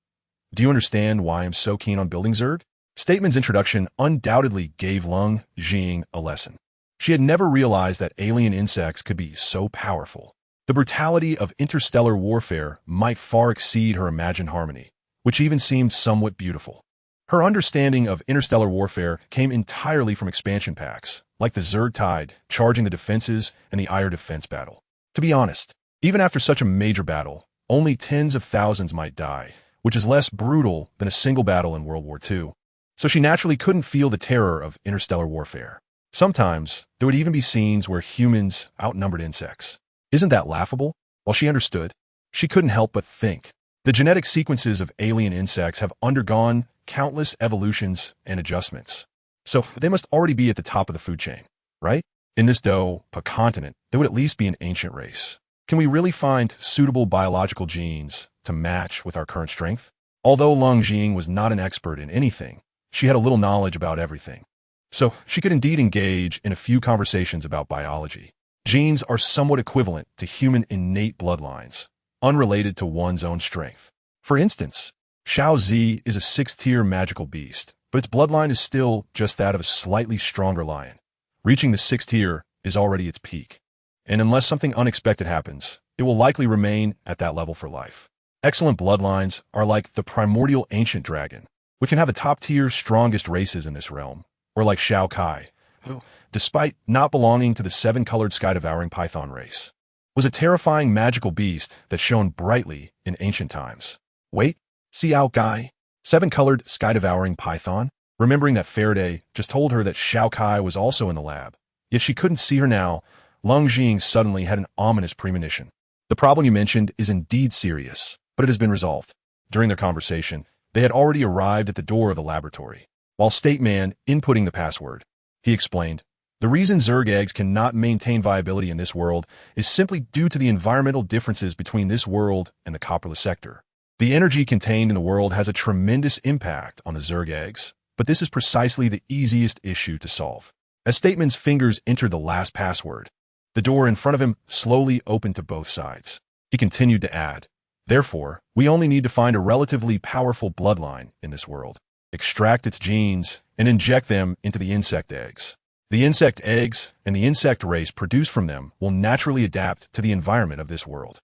[SPEAKER 1] do you understand why I'm so keen on building Zerg? Stateman's introduction undoubtedly gave Leng Jing a lesson. She had never realized that alien insects could be so powerful. The brutality of interstellar warfare might far exceed her imagined harmony, which even seemed somewhat beautiful. Her understanding of interstellar warfare came entirely from expansion packs, like the Zerg Tide, charging the defenses and the Ire defense battle. To be honest, even after such a major battle, only tens of thousands might die, which is less brutal than a single battle in World War II. So she naturally couldn't feel the terror of interstellar warfare. Sometimes, there would even be scenes where humans outnumbered insects. Isn't that laughable? While she understood, she couldn't help but think. The genetic sequences of alien insects have undergone countless evolutions and adjustments. So they must already be at the top of the food chain, right? In this Douluo continent, they would at least be an ancient race. Can we really find suitable biological genes to match with our current strength? Although Leng Jing was not an expert in anything, she had a little knowledge about everything. so she could indeed engage in a few conversations about biology. Genes are somewhat equivalent to human innate bloodlines, unrelated to one's own strength. For instance, Xiao Zi is a 6th-tier magical beast, but its bloodline is still just that of a slightly stronger lion. Reaching the 6th tier is already its peak, and unless something unexpected happens, it will likely remain at that level for life. Excellent bloodlines are like the primordial ancient dragon, which can have the top-tier strongest races in this realm, or like Shao Kai, who, despite not belonging to the 7-colored sky-devouring python race, was a terrifying magical beast that shone brightly in ancient times. Wait, Xiao Kai? 7-colored sky-devouring python? Remembering that Faraday just told her that Shao Kai was also in the lab, yet she couldn't see her now, Leng Jing suddenly had an ominous premonition. The problem you mentioned is indeed serious, but it has been resolved. During their conversation, they had already arrived at the door of the laboratory. While State Man inputting the password, he explained, the reason Zerg eggs cannot maintain viability in this world is simply due to the environmental differences between this world and the Copperless sector. The energy contained in the world has a tremendous impact on the Zerg eggs, but this is precisely the easiest issue to solve. As Stateman's fingers entered the last password, the door in front of him slowly opened to both sides. He continued to add, therefore, we only need to find a relatively powerful bloodline in this world, extract its genes, and inject them into the insect eggs. The insect eggs and the insect race produced from them will naturally adapt to the environment of this world.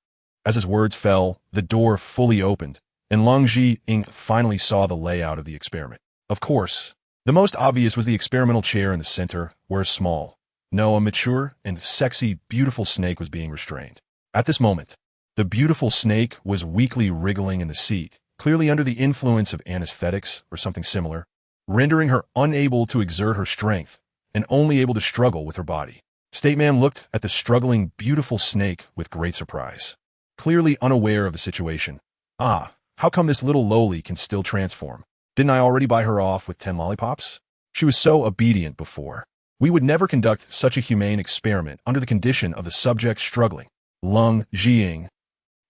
[SPEAKER 1] As his words fell, the door fully opened, and Leng Jing finally saw the layout of the experiment. Of course, the most obvious was the experimental chair in the center, where a mature and sexy, beautiful snake was being restrained. At this moment, the beautiful snake was weakly wriggling in the seat, clearly under the influence of anesthetics or something similar, rendering her unable to exert her strength and only able to struggle with her body. Stateman looked at the struggling, beautiful snake with great surprise, clearly unaware of the situation. Ah, how come this little lowly can still transform? Didn't I already buy her off with 10 lollipops? She was so obedient before. We would never conduct such a humane experiment under the condition of the subject struggling. Leng Jing,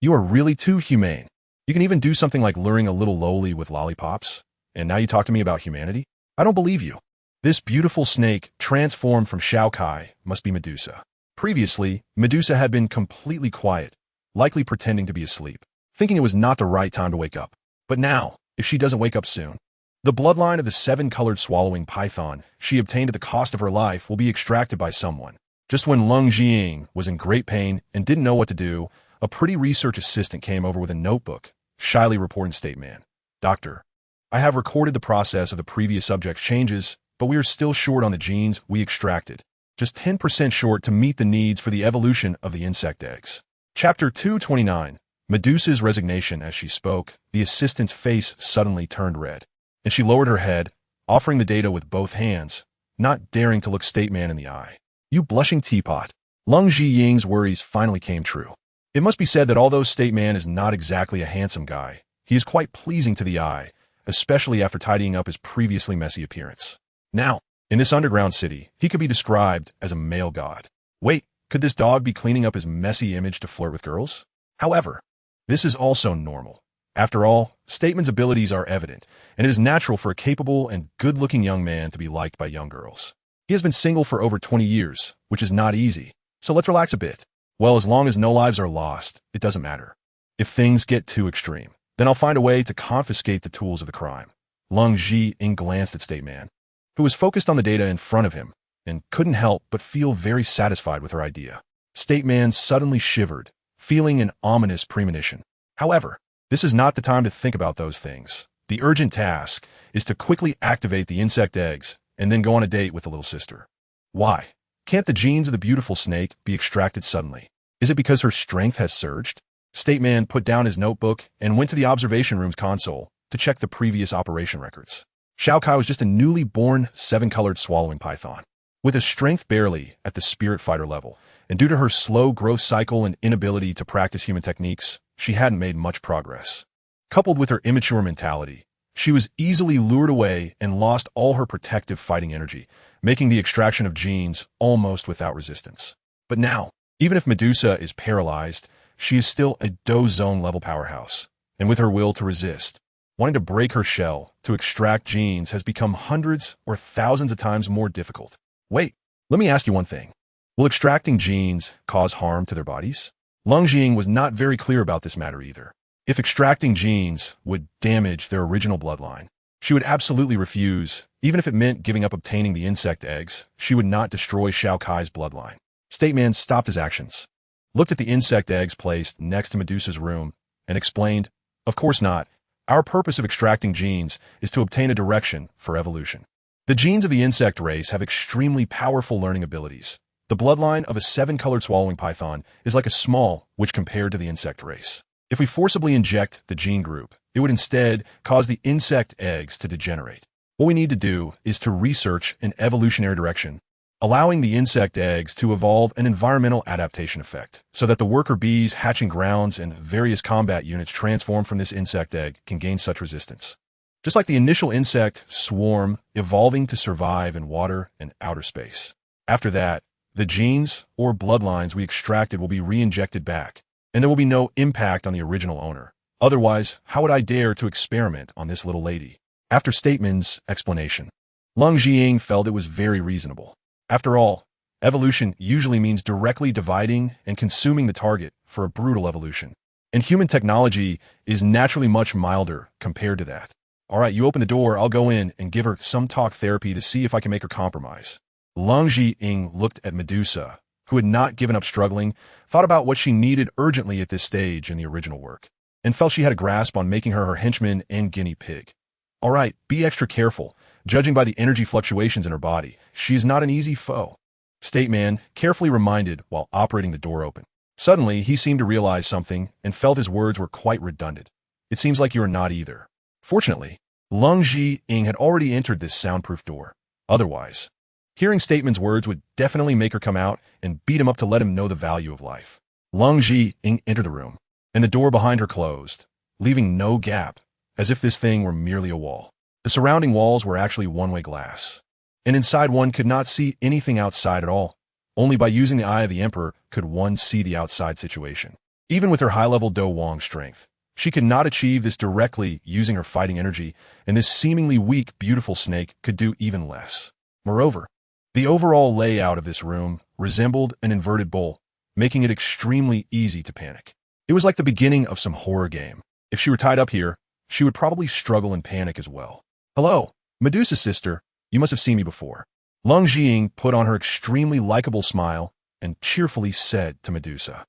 [SPEAKER 1] you are really too humane. You can even do something like luring a little lowly with lollipops, and now you talk to me about humanity? I don't believe you. This beautiful snake, transformed from Shao Kai, must be Medusa. Previously, Medusa had been completely quiet, likely pretending to be asleep, thinking it was not the right time to wake up. But now, if she doesn't wake up soon, the bloodline of the 7-colored swallowing python she obtained at the cost of her life will be extracted by someone. Just when Leng Jing was in great pain and didn't know what to do, a pretty research assistant came over with a notebook, shyly reporting Stateman. Doctor, I have recorded the process of the previous subject's changes, but we are still short on the genes we extracted, just 10% short to meet the needs for the evolution of the insect eggs. Chapter 229. Medusa's resignation. As she spoke, the assistant's face suddenly turned red, and she lowered her head, offering the data with both hands, not daring to look Stateman in the eye. You blushing teapot. Leng Jing's worries finally came true. It must be said that although Stateman is not exactly a handsome guy, he is quite pleasing to the eye, especially after tidying up his previously messy appearance. Now, in this underground city, he could be described as a male god. Wait, could this dog be cleaning up his messy image to flirt with girls? However, this is also normal. After all, Stateman's abilities are evident, and it is natural for a capable and good-looking young man to be liked by young girls. He has been single for over 20 years, which is not easy, so let's relax a bit. Well, as long as no lives are lost, it doesn't matter. If things get too extreme, then I'll find a way to confiscate the tools of the crime. Leng Jing glanced at Stateman, who was focused on the data in front of him, and couldn't help but feel very satisfied with her idea. Stateman suddenly shivered, feeling an ominous premonition. However, this is not the time to think about those things. The urgent task is to quickly activate the insect eggs and then go on a date with the little sister. Why? Can't the genes of the beautiful snake be extracted suddenly? Is it because her strength has surged? Stateman put down his notebook and went to the observation room's console to check the previous operation records. Shao Kai was just a newly born 7-colored swallowing python. With a strength barely at the spirit fighter level, and due to her slow growth cycle and inability to practice human techniques, she hadn't made much progress. Coupled with her immature mentality, she was easily lured away and lost all her protective fighting energy, making the extraction of genes almost without resistance. But now, even if Medusa is paralyzed, she is still a Do Zone level powerhouse, and with her will to resist, Wanting to break her shell to extract genes has become hundreds or thousands of times more difficult. Wait, let me ask you one thing. Will extracting genes cause harm to their bodies? Leng Jing was not very clear about this matter either. If extracting genes would damage their original bloodline, she would absolutely refuse. Even if it meant giving up obtaining the insect eggs, she would not destroy Xiao Kai's bloodline. Stateman stopped his actions, looked at the insect eggs placed next to Medusa's room, and explained, "Of course not. Our purpose of extracting genes is to obtain a direction for evolution. The genes of the insect race have extremely powerful learning abilities. The bloodline of a 7-colored swallowing python is like a small which compared to the insect race. If we forcibly inject the gene group, it would instead cause the insect eggs to degenerate. What we need to do is to research an evolutionary direction, allowing the insect eggs to evolve an environmental adaptation effect, so that the worker bees, hatching grounds, and various combat units transformed from this insect egg can gain such resistance. Just like the initial insect swarm evolving to survive in water and outer space. After that, the genes or bloodlines we extracted will be re-injected back, and there will be no impact on the original owner. Otherwise, how would I dare to experiment on this little lady?" After Stateman's explanation, Leng Jing felt it was very reasonable. After all, evolution usually means directly dividing and consuming the target for a brutal evolution. And human technology is naturally much milder compared to that. "All right, you open the door, I'll go in and give her some talk therapy to see if I can make her compromise." Leng Jing looked at Medusa, who had not given up struggling, thought about what she needed urgently at this stage in the original work, and felt she had a grasp on making her henchman and guinea pig. "All right, be extra careful. Judging by the energy fluctuations in her body, she is not an easy foe," Stateman carefully reminded while operating the door open. Suddenly, he seemed to realize something and felt his words were quite redundant. "It seems like you are not either." Fortunately, Leng Jing had already entered this soundproof door. Otherwise, hearing Stateman's words would definitely make her come out and beat him up to let him know the value of life. Leng Jing entered the room, and the door behind her closed, leaving no gap, as if this thing were merely a wall. The surrounding walls were actually one-way glass, and inside one could not see anything outside at all. Only by using the Eye of the Emperor could one see the outside situation. Even with her high-level Do Wong strength, she could not achieve this directly using her fighting energy, and this seemingly weak, beautiful snake could do even less. Moreover, the overall layout of this room resembled an inverted bowl, making it extremely easy to panic. It was like the beginning of some horror game. If she were tied up here, she would probably struggle and panic as well. "Hello, Medusa's sister, you must have seen me before." Leng Jing put on her extremely likable smile and cheerfully said to Medusa,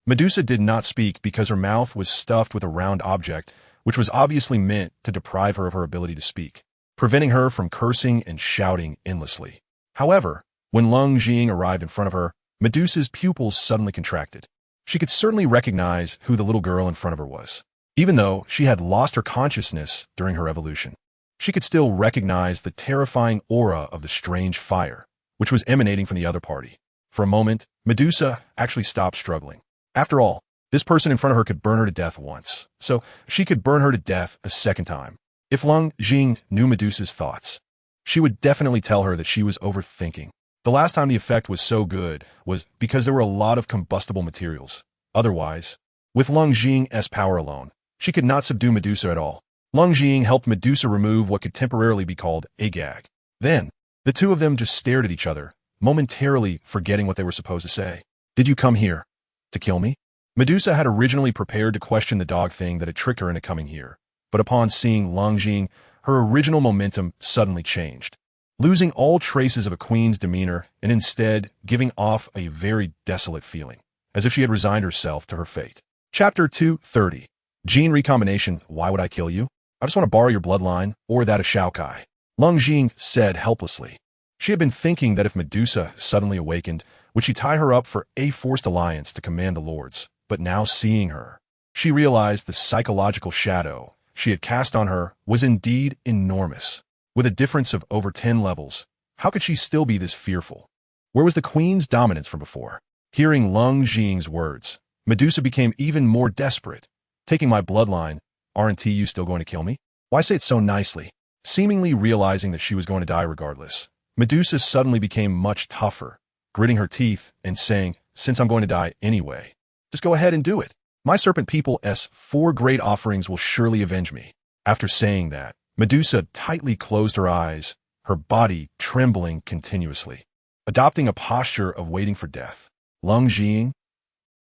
[SPEAKER 1] Medusa did not speak because her mouth was stuffed with a round object, which was obviously meant to deprive her of her ability to speak, preventing her from cursing and shouting endlessly. However, when Leng Jing arrived in front of her, Medusa's pupils suddenly contracted. She could certainly recognize who the little girl in front of her was. Even though she had lost her consciousness during her evolution, she could still recognize the terrifying aura of the strange fire, which was emanating from the other party. For a moment, Medusa actually stopped struggling. After all, this person in front of her could burn her to death once, so she could burn her to death a second time. If Leng Jing knew Medusa's thoughts, she would definitely tell her that she was overthinking. The last time the effect was so good was because there were a lot of combustible materials. Otherwise, with Leng Jing's power alone, she could not subdue Medusa at all. Leng Jing helped Medusa remove what could temporarily be called a gag. Then, the two of them just stared at each other, momentarily forgetting what they were supposed to say. "Did you come here to kill me?" Medusa had originally prepared to question the dog thing that had tricked her into coming here, but upon seeing Leng Jing, her original momentum suddenly changed, losing all traces of a queen's demeanor and instead giving off a very desolate feeling, as if she had resigned herself to her fate. Chapter 230. Gene recombination. Why would I kill you? I just want to borrow your bloodline, or that of Xiao Kai. Leng Jing said helplessly. She had been thinking that if Medusa suddenly awakened, would she tie her up for a forced alliance to command the lords, but now seeing her, she realized the psychological shadow she had cast on her was indeed enormous. With a difference of over 10 levels, how could she still be this fearful? Where was the queen's dominance from before? Hearing Leng Jing's words, Medusa became even more desperate. "Taking my bloodline, aren't you still going to kill me? Why say it so nicely?" Seemingly realizing that she was going to die regardless, Medusa suddenly became much tougher, gritting her teeth and saying, "Since I'm going to die anyway, just go ahead and do it." My serpent people's 4 great offerings will surely avenge me. After saying that, Medusa tightly closed her eyes, her body trembling continuously, adopting a posture of waiting for death. Leng Jiying,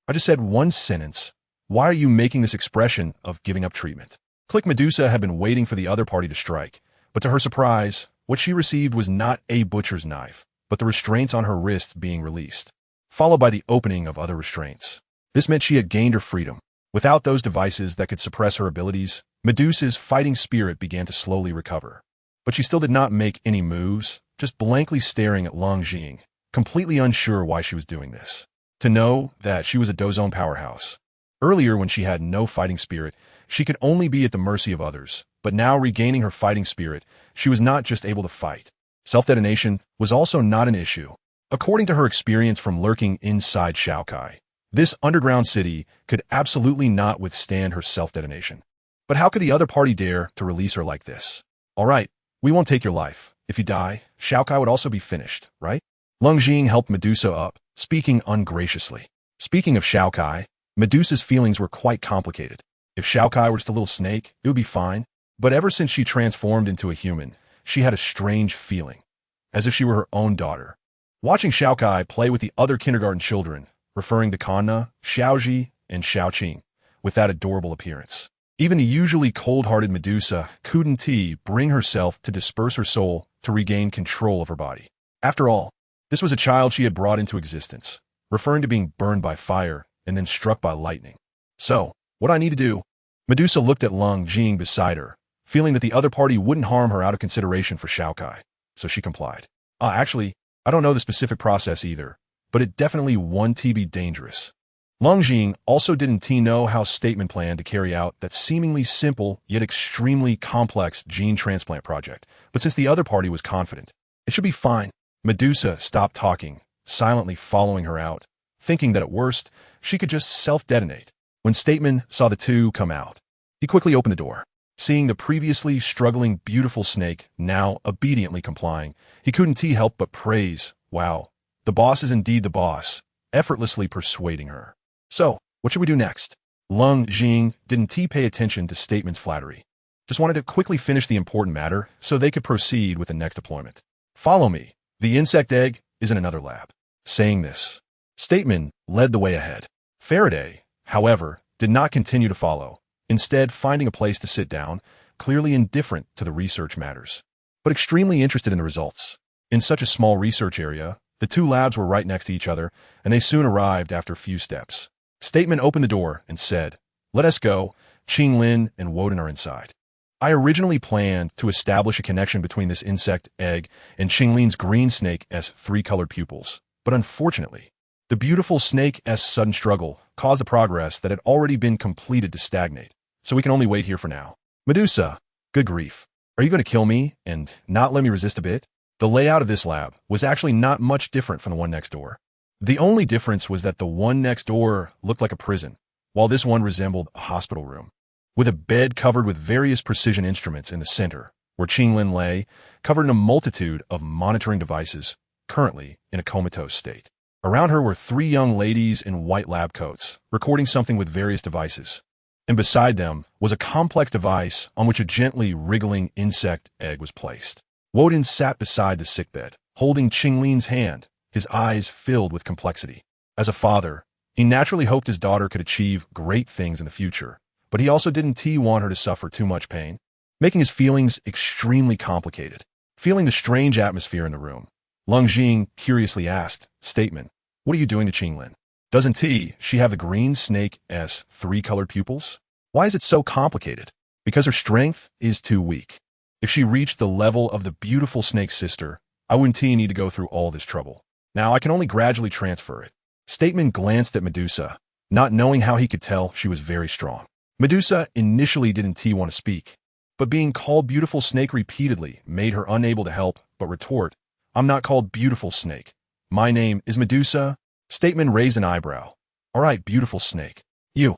[SPEAKER 1] I just said one sentence. Why are you making this expression of giving up treatment? Click. Medusa had been waiting for the other party to strike, but to her surprise, what she received was not a butcher's knife, but the restraints on her wrists being released, followed by the opening of other restraints. This meant she had gained her freedom. Without those devices that could suppress her abilities, Medusa's fighting spirit began to slowly recover. But she still did not make any moves, just blankly staring at Leng Jiying, completely unsure why she was doing this. To know that she was a Douluo powerhouse. Earlier, when she had no fighting spirit, she could only be at the mercy of others, but now regaining her fighting spirit, she was not just able to fight. Self-detonation was also not an issue. According to her experience from lurking inside Shaokai, this underground city could absolutely not withstand her self-detonation. But how could the other party dare to release her like this? All right, we won't take your life. If you die, Shaokai would also be finished, right? Leng Jiying helped Medusa up, speaking ungraciously. Speaking of Shaokai, Medusa's feelings were quite complicated. If Shaokai were just a little snake, it would be fine. But ever since she transformed into a human, she had a strange feeling, as if she were her own daughter. Watching Shaokai play with the other kindergarten children, referring to Kanna, Xiaoji, and Xiaoqing, with that adorable appearance. Even the usually cold-hearted Medusa couldn't bring herself to disperse her soul to regain control of her body. After all, this was a child she had brought into existence, referring to being burned by fire and then struck by lightning. So, what I need to do? Medusa looked at Leng Jiying beside her, feeling that the other party wouldn't harm her out of consideration for Shaokai, so she complied. Actually, I don't know the specific process either, but it definitely won't be dangerous. Leng Jiying also didn't know how Statement planned to carry out that seemingly simple yet extremely complex gene transplant project, but since the other party was confident, it should be fine. Medusa stopped talking, silently following her out, thinking that at worst, she could just self-detonate. When Statement saw the two come out, he quickly opened the door. Seeing the previously struggling beautiful snake now obediently complying, he couldn't help but praise, wow, the boss is indeed the boss, effortlessly persuading her. So, what should we do next? Leng Jiying didn't pay attention to Statement's flattery. Just wanted to quickly finish the important matter so they could proceed with the next deployment. Follow me. The insect egg is in another lab. Saying this, Statement led the way ahead. Faraday, however, did not continue to follow, instead finding a place to sit down, clearly indifferent to the research matters, but extremely interested in the results. In such a small research area, the two labs were right next to each other, and they soon arrived after a few steps. Statement opened the door and said, "Let us go. Qinglin and Woden are inside." I originally planned to establish a connection between this insect egg and Qinglin's green snake's 3 colored pupils, but unfortunately, the beautiful snake's sudden struggle caused the progress that had already been completed to stagnate, so we can only wait here for now. Medusa, good grief. Are you going to kill me and not let me resist a bit? The layout of this lab was actually not much different from the one next door. The only difference was that the one next door looked like a prison, while this one resembled a hospital room, with a bed covered with various precision instruments in the center, where Qinglin lay, covered in a multitude of monitoring devices, currently in a comatose state. Around her were 3 young ladies in white lab coats, recording something with various devices. And beside them was a complex device on which a gently wriggling insect egg was placed. Woden sat beside the sickbed, holding Qinglin's hand, his eyes filled with complexity. As a father, he naturally hoped his daughter could achieve great things in the future, but he also didn't want her to suffer too much pain, making his feelings extremely complicated. Feeling the strange atmosphere in the room, Leng Jiying curiously asked, Statement, what are you doing to Qinglin? Doesn't she have the green snake's 3 colored pupils? Why is it so complicated? Because her strength is too weak. If she reached the level of the beautiful snake's sister, I wouldn't need to go through all this trouble. Now I can only gradually transfer it. Statement glanced at Medusa, not knowing how he could tell she was very strong. Medusa initially didn't want to speak, but being called beautiful snake repeatedly made her unable to help but retort, I'm not called beautiful snake. My name is Medusa. Statement raised an eyebrow. All right, beautiful snake. You.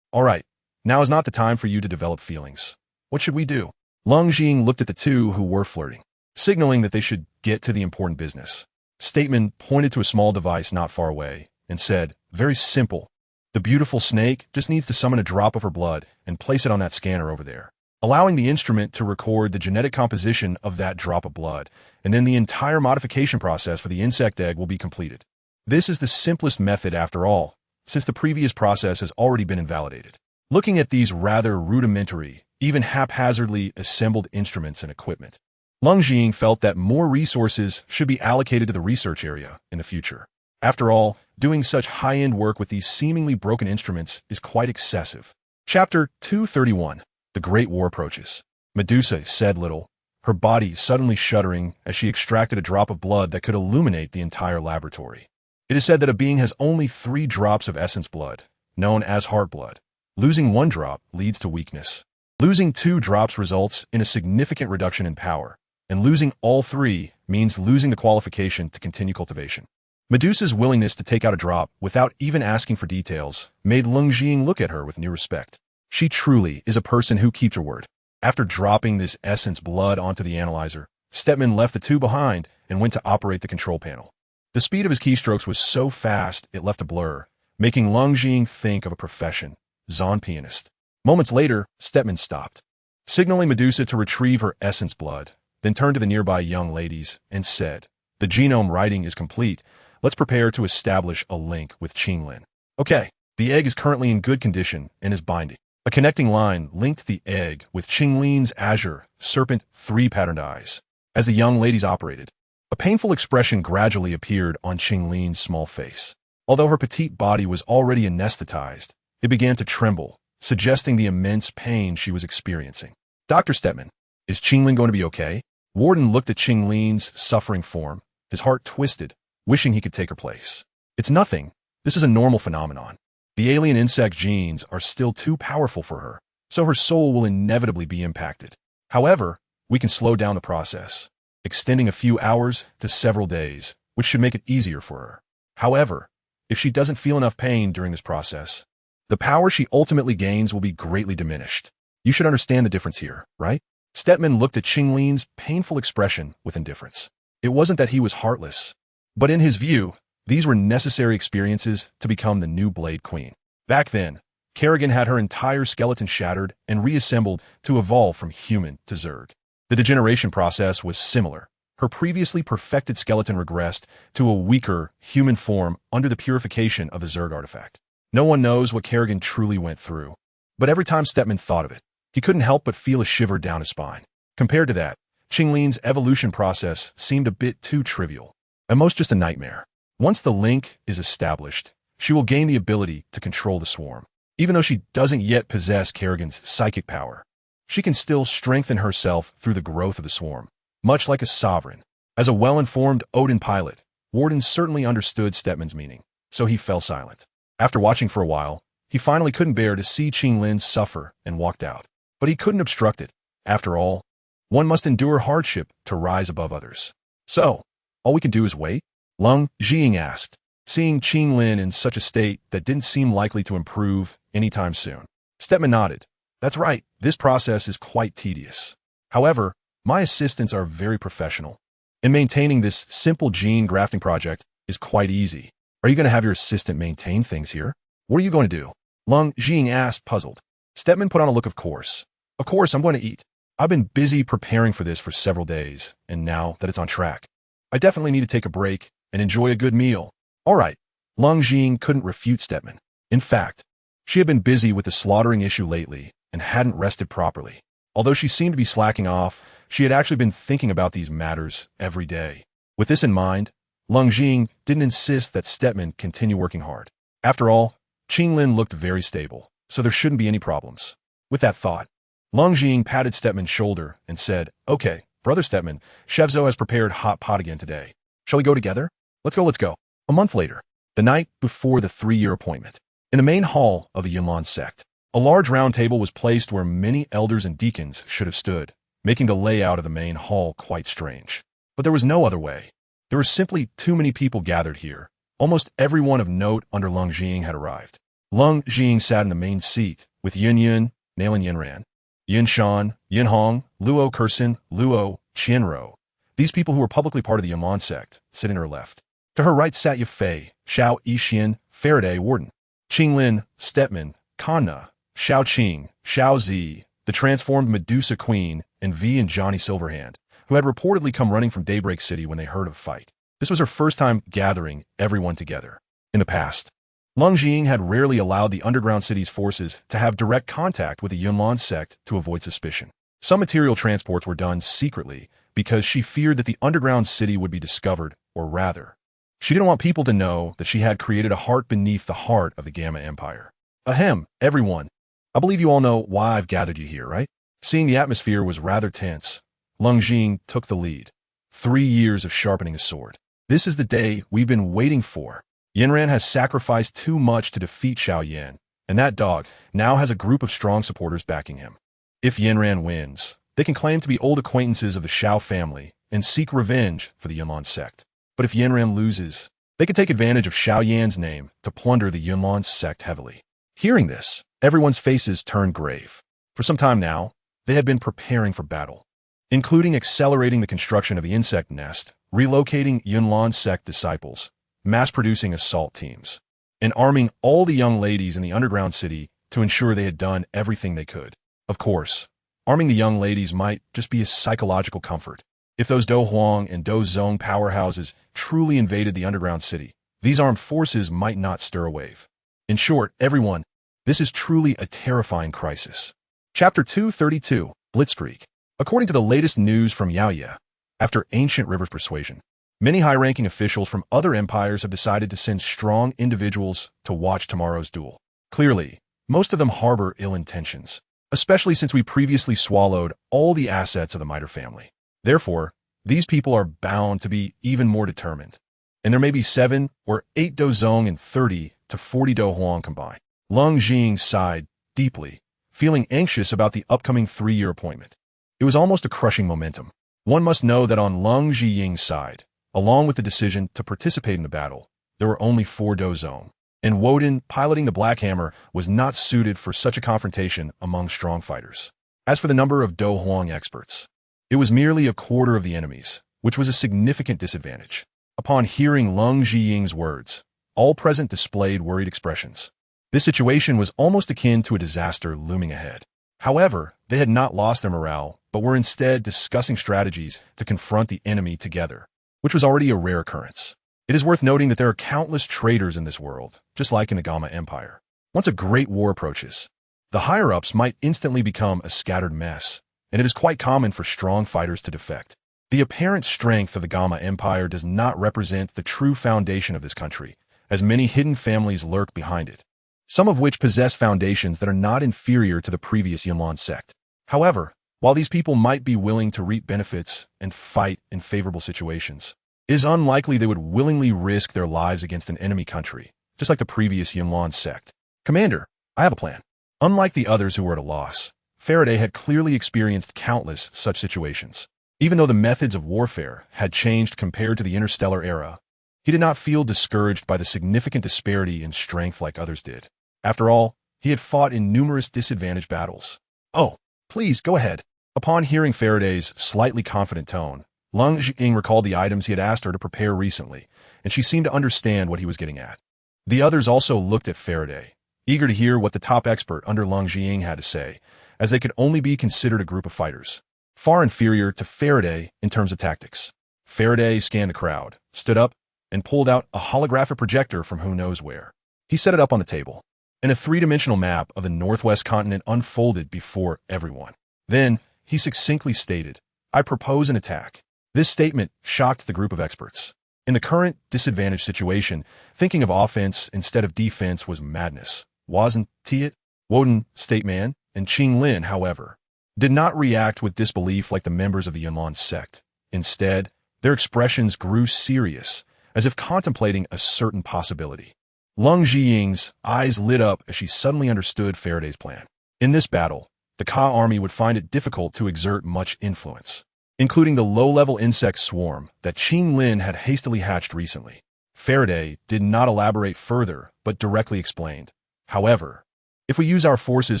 [SPEAKER 1] All right, now is not the time for you to develop feelings. What should we do? Leng Jiying looked at the two who were flirting, signaling that they should get to the important business. Statement pointed to a small device not far away and said, very simple. The beautiful snake just needs to summon a drop of her blood and place it on that scanner over there, allowing the instrument to record the genetic composition of that drop of blood, and then the entire modification process for the insect egg will be completed. This is the simplest method after all, since the previous process has already been invalidated. Looking at these rather rudimentary, even haphazardly assembled instruments and equipment, Leng Jing felt that more resources should be allocated to the research area in the future. After all, doing such high-end work with these seemingly broken instruments is quite excessive. Chapter 231. The Great War Approaches. Medusa said little, her body suddenly shuddering as she extracted a drop of blood that could illuminate the entire laboratory. It is said that a being has only 3 drops of essence blood, known as heart blood. Losing 1 drop leads to weakness. Losing 2 drops results in a significant reduction in power, and losing all 3 means losing the qualification to continue cultivation. Medusa's willingness to take out a drop without even asking for details made Leng Jing look at her with new respect. She truly is a person who keeps her word. After dropping this essence blood onto the analyzer, Stetman left the 2 behind and went to operate the control panel. The speed of his keystrokes was so fast it left a blur, making Leng Jing think of a profession, Zon pianist. Moments later, Stetman stopped, signaling Medusa to retrieve her essence blood, then turned to the nearby young ladies and said, "The genome writing is complete. Let's prepare to establish a link with Qinglin." Okay, the egg is currently in good condition and is binding. A connecting line linked the egg with Qinglin's azure, serpent 3-patterned eyes. As the young ladies operated, a painful expression gradually appeared on Qinglin's small face. Although her petite body was already anesthetized, it began to tremble, suggesting the immense pain she was experiencing. "Dr. Stetman, is Qinglin going to be okay?" Warden looked at Qinglin's suffering form, his heart twisted, wishing he could take her place. "It's nothing. This is a normal phenomenon. The alien insect genes are still too powerful for her, so her soul will inevitably be impacted. However, we can slow down the process, extending a few hours to several days, which should make it easier for her. However, if she doesn't feel enough pain during this process, the power she ultimately gains will be greatly diminished. You should understand the difference here, right?" Stetman looked at Qinglin's painful expression with indifference. It wasn't that he was heartless, but in his view, these were necessary experiences to become the new Blade Queen. Back then, Kerrigan had her entire skeleton shattered and reassembled to evolve from human to Zerg. The degeneration process was similar. Her previously perfected skeleton regressed to a weaker, human form under the purification of the Zerg artifact. No one knows what Kerrigan truly went through, but every time Stetman thought of it, he couldn't help but feel a shiver down his spine. Compared to that, Qinglin's evolution process seemed a bit too trivial, almost just a nightmare. Once the link is established, she will gain the ability to control the swarm. Even though she doesn't yet possess Kerrigan's psychic power, she can still strengthen herself through the growth of the swarm, much like a sovereign. As a well-informed Odin pilot, Warden certainly understood Stetman's meaning, so he fell silent. After watching for a while, he finally couldn't bear to see Qinglin suffer and walked out. But he couldn't obstruct it. After all, one must endure hardship to rise above others. "So, all we can do is wait?" Leng Jing asked, seeing Qinglin in such a state that didn't seem likely to improve anytime soon. Stetman nodded. "That's right, this process is quite tedious. However, my assistants are very professional, and maintaining this simple gene grafting project is quite easy." "Are you going to have your assistant maintain things here? What are you going to do?" Leng Jing asked, puzzled. Stetman put on a look of course. "Of course, I'm going to eat. I've been busy preparing for this for several days, and now that it's on track, I definitely need to take a break and enjoy a good meal." "All right." Leng Jing couldn't refute Stetman. In fact, she had been busy with the slaughtering issue lately and hadn't rested properly. Although she seemed to be slacking off, she had actually been thinking about these matters every day. With this in mind, Leng Jing didn't insist that Stetman continue working hard. After all, Qinglin looked very stable, so there shouldn't be any problems. With that thought, Leng Jing patted Stetman's shoulder and said, "Okay, Brother Stetman, Shevzo has prepared hot pot again today. Shall we go together? Let's go. A month later, the night before the 3-year appointment, in the main hall of the Yunlan sect, a large round table was placed where many elders and deacons should have stood, making the layout of the main hall quite strange. But there was no other way. There were simply too many people gathered here. Almost everyone of note under Leng Jing had arrived. Leng Jing sat in the main seat, with Yun Yun, Nalan Yinran, Yin Shan, Yin Hong, Luo Kursin, Luo, Qianro. These people who were publicly part of the Yunlan sect, sitting to her left. To her right sat Yafei, Xiao Yixian, Faraday, Warden. Qinglin, Stepman, Kanna, Xiao Qing, Xiao Zi, the transformed Medusa Queen, and V and Johnny Silverhand, who had reportedly come running from Daybreak City when they heard of a fight. This was her first time gathering everyone together. In the past, Leng Jiying had rarely allowed the underground city's forces to have direct contact with the Yunlan sect to avoid suspicion. Some material transports were done secretly because she feared that the underground city would be discovered, or rather, she didn't want people to know that she had created a heart beneath the heart of the Gamma Empire. Ahem, everyone. I believe you all know why I've gathered you here, right? Seeing the atmosphere was rather tense, Leng Jiying took the lead. 3 years of sharpening a sword. This is the day we've been waiting for. Yanran has sacrificed too much to defeat Xiao Yan, and that dog now has a group of strong supporters backing him. If Yanran wins, they can claim to be old acquaintances of the Xiao family and seek revenge for the Yunlan sect. But if Yanran loses, they can take advantage of Xiao Yan's name to plunder the Yunlan sect heavily. Hearing this, everyone's faces turned grave. For some time now, they had been preparing for battle, including accelerating the construction of the insect nest, relocating Yunlan sect disciples, mass-producing assault teams, and arming all the young ladies in the underground city to ensure they had done everything they could. Of course, arming the young ladies might just be a psychological comfort. If those Do Huang and Do Zong powerhouses truly invaded the underground city, these armed forces might not stir a wave. In short, everyone, this is truly a terrifying crisis. Chapter 232, Blitzkrieg. According to the latest news from Yaoye, after Ancient River's persuasion, many high-ranking officials from other empires have decided to send strong individuals to watch tomorrow's duel. Clearly, most of them harbor ill intentions, especially since we previously swallowed all the assets of the Miter family. Therefore, these people are bound to be even more determined, and there may be 7 or 8 Do Zong and 30 to 40 Do Huang combined. Leng Jiying sighed deeply, feeling anxious about the upcoming 3-year appointment. It was almost a crushing momentum. One must know that on Leng Jiying's side, along with the decision to participate in the battle, there were only 4 Do Zong, and Woden, piloting the Black Hammer, was not suited for such a confrontation among strong fighters. As for the number of Do Huang experts, it was merely a quarter of the enemies, which was a significant disadvantage. Upon hearing Leng Jiying's words, all present displayed worried expressions. This situation was almost akin to a disaster looming ahead. However, they had not lost their morale, but were instead discussing strategies to confront the enemy together, which was already a rare occurrence. It is worth noting that there are countless traitors in this world, just like in the Gamma Empire. Once a great war approaches, the higher-ups might instantly become a scattered mess, and it is quite common for strong fighters to defect. The apparent strength of the Gamma Empire does not represent the true foundation of this country, as many hidden families lurk behind it, some of which possess foundations that are not inferior to the previous Yunlan sect. However, while these people might be willing to reap benefits and fight in favorable situations, it is unlikely they would willingly risk their lives against an enemy country, just like the previous Yunlan sect. Commander, I have a plan. Unlike the others who were at a loss, Faraday had clearly experienced countless such situations. Even though the methods of warfare had changed compared to the interstellar era, he did not feel discouraged by the significant disparity in strength like others did. After all, he had fought in numerous disadvantaged battles. Oh, please, go ahead. Upon hearing Faraday's slightly confident tone, Leng Jiying recalled the items he had asked her to prepare recently, and she seemed to understand what he was getting at. The others also looked at Faraday, eager to hear what the top expert under Leng Jiying had to say, as they could only be considered a group of fighters, far inferior to Faraday in terms of tactics. Faraday scanned the crowd, stood up, and pulled out a holographic projector from who knows where. He set it up on the table, and a 3-dimensional map of the northwest continent unfolded before everyone. Then, he succinctly stated, "I propose an attack." This statement shocked the group of experts. In the current disadvantaged situation, thinking of offense instead of defense was madness, wasn't it? Woden, Stateman, and Qinglin, however, did not react with disbelief like the members of the Yunlan sect. Instead, their expressions grew serious, as if contemplating a certain possibility. Leng Jiying's eyes lit up as she suddenly understood Faraday's plan. In this battle, the Ka army would find it difficult to exert much influence, including the low-level insect swarm that Qinglin had hastily hatched recently. Faraday did not elaborate further, but directly explained, "However, if we use our forces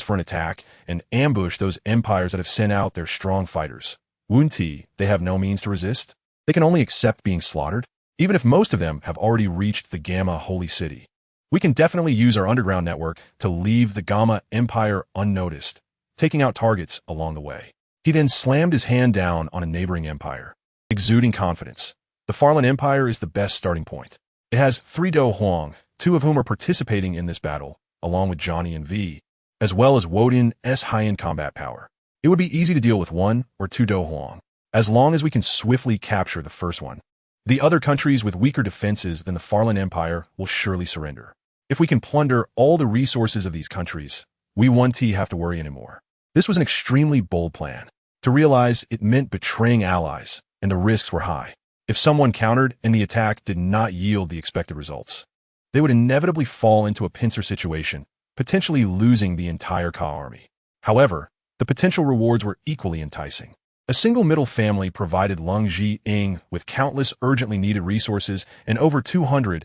[SPEAKER 1] for an attack and ambush those empires that have sent out their strong fighters, won't they have no means to resist? They can only accept being slaughtered, even if most of them have already reached the Gamma Holy City." We can definitely use our underground network to leave the Gamma Empire unnoticed, taking out targets along the way. He then slammed his hand down on a neighboring empire, exuding confidence. The Farlan Empire is the best starting point. It has 3 Do Huang, 2 of whom are participating in this battle, along with Johnny and V, as well as Woden's high-end combat power. It would be easy to deal with 1 or 2 Do Huang, as long as we can swiftly capture the first one. The other countries with weaker defenses than the Farlan Empire will surely surrender. If we can plunder all the resources of these countries, we won't have to worry anymore. This was an extremely bold plan. To realize it meant betraying allies, and the risks were high. If someone countered and the attack did not yield the expected results, they would inevitably fall into a pincer situation, potentially losing the entire Ka army. However, the potential rewards were equally enticing. A single middle family provided Leng Zhiying with countless urgently needed resources and over 200,000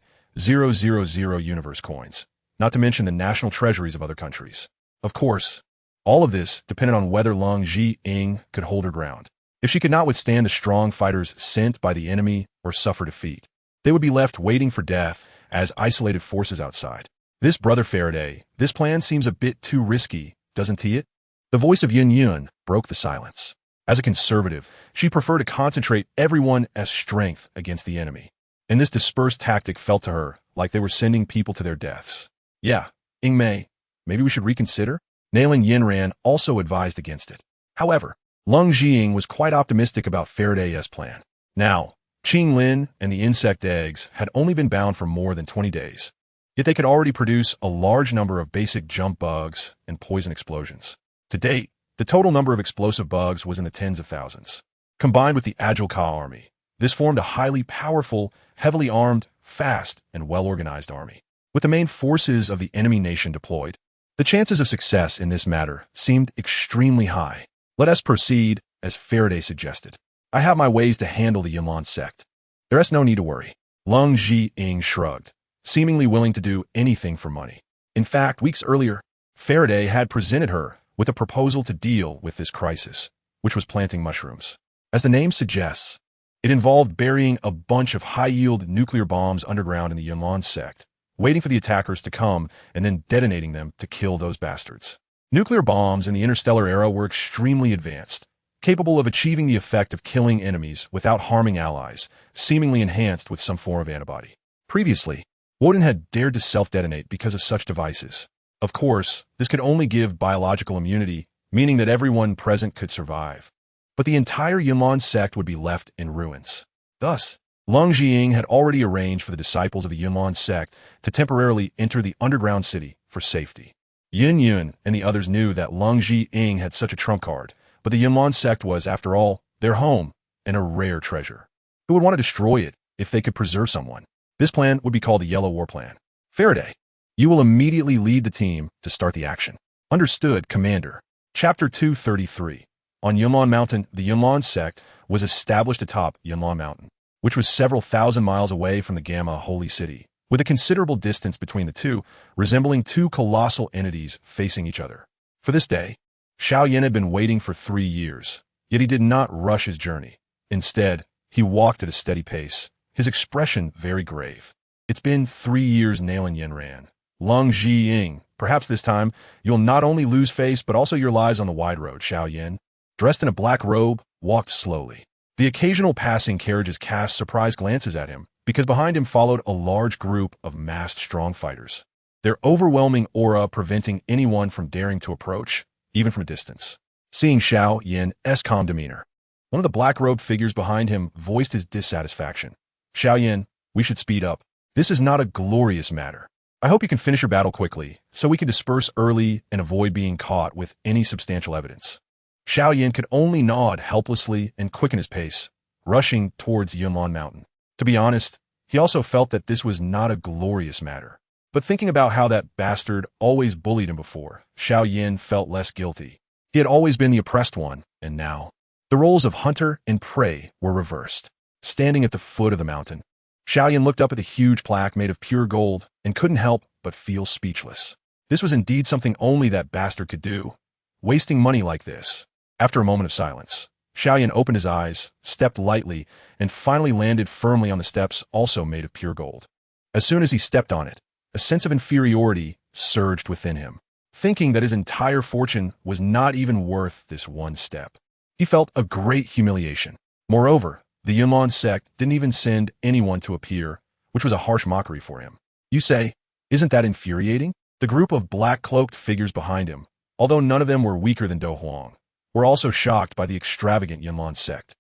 [SPEAKER 1] universe coins, not to mention the national treasuries of other countries. Of course, all of this depended on whether Leng Zhiying could hold her ground. If she could not withstand the strong fighters sent by the enemy or suffer defeat, they would be left waiting for death as isolated forces outside. This brother Faraday, this plan seems a bit too risky, doesn't it? The voice of Yin Yun broke the silence. As a conservative, she preferred to concentrate everyone as strength against the enemy. And this dispersed tactic felt to her like they were sending people to their deaths. Yeah, Ing Mei, maybe we should reconsider? Nailing Yinran also advised against it. However, Leng Zhiying was quite optimistic about Faraday's plan. Now, Qing Lin and the insect eggs had only been bound for more than 20 days. Yet they could already produce a large number of basic jump bugs and poison explosions. To date, the total number of explosive bugs was in the tens of thousands. Combined with the agile Ka army, this formed a highly powerful, heavily armed, fast, and well-organized army. With the main forces of the enemy nation deployed, the chances of success in this matter seemed extremely high. Let us proceed, as Faraday suggested. I have my ways to handle the Yunlan sect. There is no need to worry. Leng Zhiying shrugged, seemingly willing to do anything for money. In fact, weeks earlier, Faraday had presented her with a proposal to deal with this crisis, which was planting mushrooms. As the name suggests, it involved burying a bunch of high-yield nuclear bombs underground in the Yunlan sect, waiting for the attackers to come and then detonating them to kill those bastards. Nuclear bombs in the interstellar era were extremely advanced, capable of achieving the effect of killing enemies without harming allies, seemingly enhanced with some form of antibody. Previously, Woden had dared to self-detonate because of such devices. Of course, this could only give biological immunity, meaning that everyone present could survive. But the entire Yunlan sect would be left in ruins. Thus, Leng Zhiying had already arranged for the disciples of the Yunlan sect to temporarily enter the underground city for safety. Yin Yun and the others knew that Leng Zhiying had such a trump card, but the Yunlan sect was, after all, their home and a rare treasure. Who would want to destroy it if they could preserve someone? This plan would be called the Yellow War Plan. Faraday, you will immediately lead the team to start the action. Understood, Commander. Chapter 233. On Yunlan Mountain, the Yunlan sect was established atop Yunlan Mountain, which was several thousand miles away from the Gamma Holy City, with a considerable distance between the two, resembling 2 colossal entities facing each other. For this day, Xiao Yan had been waiting for 3 years, yet he did not rush his journey. Instead, he walked at a steady pace, his expression very grave. It's been 3 years nailing Yinran. Leng Zhiying, perhaps this time, you'll not only lose face but also your lives on the wide road, Xiao Yan, dressed in a black robe, walked slowly. The occasional passing carriages cast surprised glances at him, because behind him followed a large group of masked strong fighters, their overwhelming aura preventing anyone from daring to approach, even from a distance. Seeing Xiao Yan's calm demeanor, one of the black-robed figures behind him voiced his dissatisfaction. Xiao Yan, we should speed up. This is not a glorious matter. I hope you can finish your battle quickly, so we can disperse early and avoid being caught with any substantial evidence. Xiao Yan could only nod helplessly and quicken his pace, rushing towards Yunlan Mountain. To be honest, he also felt that this was not a glorious matter. But thinking about how that bastard always bullied him before, Xiao Yan felt less guilty. He had always been the oppressed one, and now, the roles of hunter and prey were reversed. Standing at the foot of the mountain, Xiao Yan looked up at the huge plaque made of pure gold and couldn't help but feel speechless. This was indeed something only that bastard could do, wasting money like this. After a moment of silence, Xiao Yan opened his eyes, stepped lightly, and finally landed firmly on the steps also made of pure gold. As soon as he stepped on it, a sense of inferiority surged within him, thinking that his entire fortune was not even worth this one step. He felt a great humiliation. Moreover, the Yunlan sect didn't even send anyone to appear, which was a harsh mockery for him. You say, isn't that infuriating? The group of black-cloaked figures behind him, although none of them were weaker than Do Huang, were also shocked by the extravagant Yunlan sect.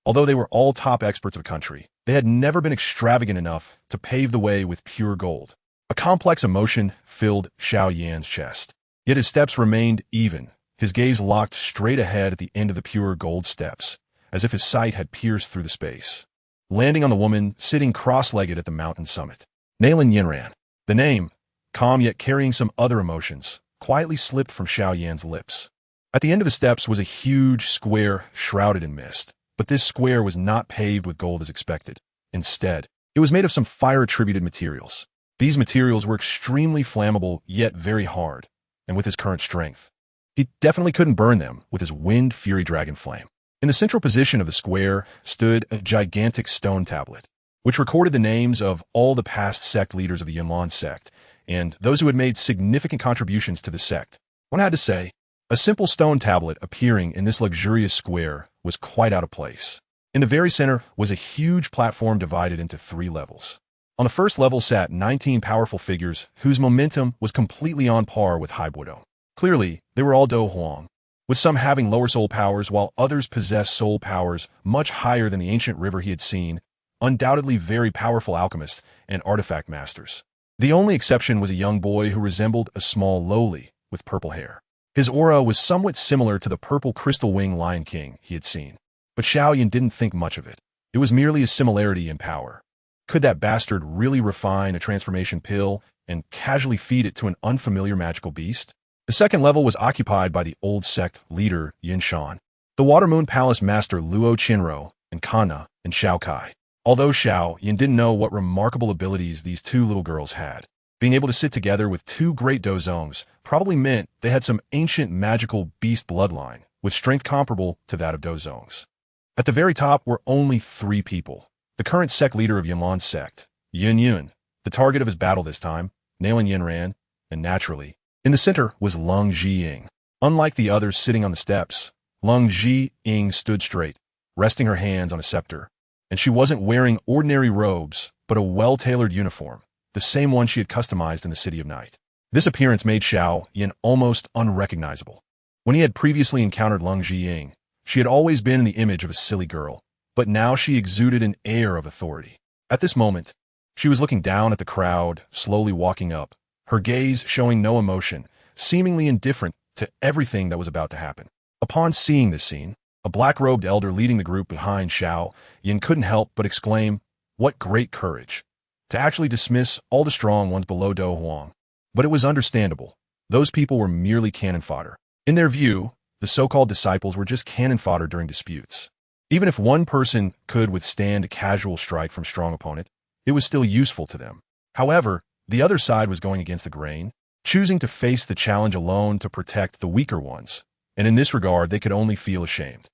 [SPEAKER 1] Although they were all top experts of the country, they had never been extravagant enough to pave the way with pure gold. A complex emotion filled Xiao Yan's chest. Yet his steps remained even, his gaze locked straight ahead at the end of the pure gold steps, as if his sight had pierced through the space, landing on the woman sitting cross-legged at the mountain summit. Nailin Yinran. The name, calm yet carrying some other emotions, quietly slipped from Xiao Yan's lips. At the end of the steps was a huge square shrouded in mist, but this square was not paved with gold as expected. Instead, it was made of some fire-attributed materials. These materials were extremely flammable yet very hard, and with his current strength, he definitely couldn't burn them with his Wind Fury Dragon Flame. In the central position of the square stood a gigantic stone tablet, which recorded the names of all the past sect leaders of the Yunlan sect, and those who had made significant contributions to the sect. One had to say, a simple stone tablet appearing in this luxurious square was quite out of place. In the very center was a huge platform divided into 3 levels. On the first level sat 19 powerful figures whose momentum was completely on par with Haibudo. Clearly, they were all Do Huang, with some having lower soul powers while others possessed soul powers much higher than the ancient river he had seen, undoubtedly very powerful alchemists and artifact masters. The only exception was a young boy who resembled a small lowly with purple hair. His aura was somewhat similar to the purple crystal wing Lion King he had seen, but Xiao Yan didn't think much of it. It was merely a similarity in power. Could that bastard really refine a transformation pill and casually feed it to an unfamiliar magical beast? The second level was occupied by the old sect leader Yin Shan, the Watermoon Palace master Luo Qinro, and Kana and Xiao Kai. Although Xiao Yan didn't know what remarkable abilities these 2 little girls had, being able to sit together with 2 great dozongs probably meant they had some ancient magical beast bloodline with strength comparable to that of dozongs. At the very top were only 3 people. The current sect leader of Yunlan sect, Yin Yun, the target of his battle this time, Nailin Yinran, and naturally, in the center was Leng Zhiying. Unlike the others sitting on the steps, Leng Zhiying stood straight, resting her hands on a scepter, and she wasn't wearing ordinary robes, but a well-tailored uniform, the same one she had customized in the City of Night. This appearance made Xiao Yan almost unrecognizable. When he had previously encountered Leng Zhiying, she had always been in the image of a silly girl, but now she exuded an air of authority. At this moment, she was looking down at the crowd, slowly walking up, her gaze showing no emotion, seemingly indifferent to everything that was about to happen. Upon seeing this scene, a black-robed elder leading the group behind Xiao Yan couldn't help but exclaim, "What great courage!" to actually dismiss all the strong ones below Do Huang. But it was understandable. Those people were merely cannon fodder. In their view, the so-called disciples were just cannon fodder during disputes. Even if one person could withstand a casual strike from a strong opponent, it was still useful to them. However, the other side was going against the grain, choosing to face the challenge alone to protect the weaker ones, and in this regard they could only feel ashamed.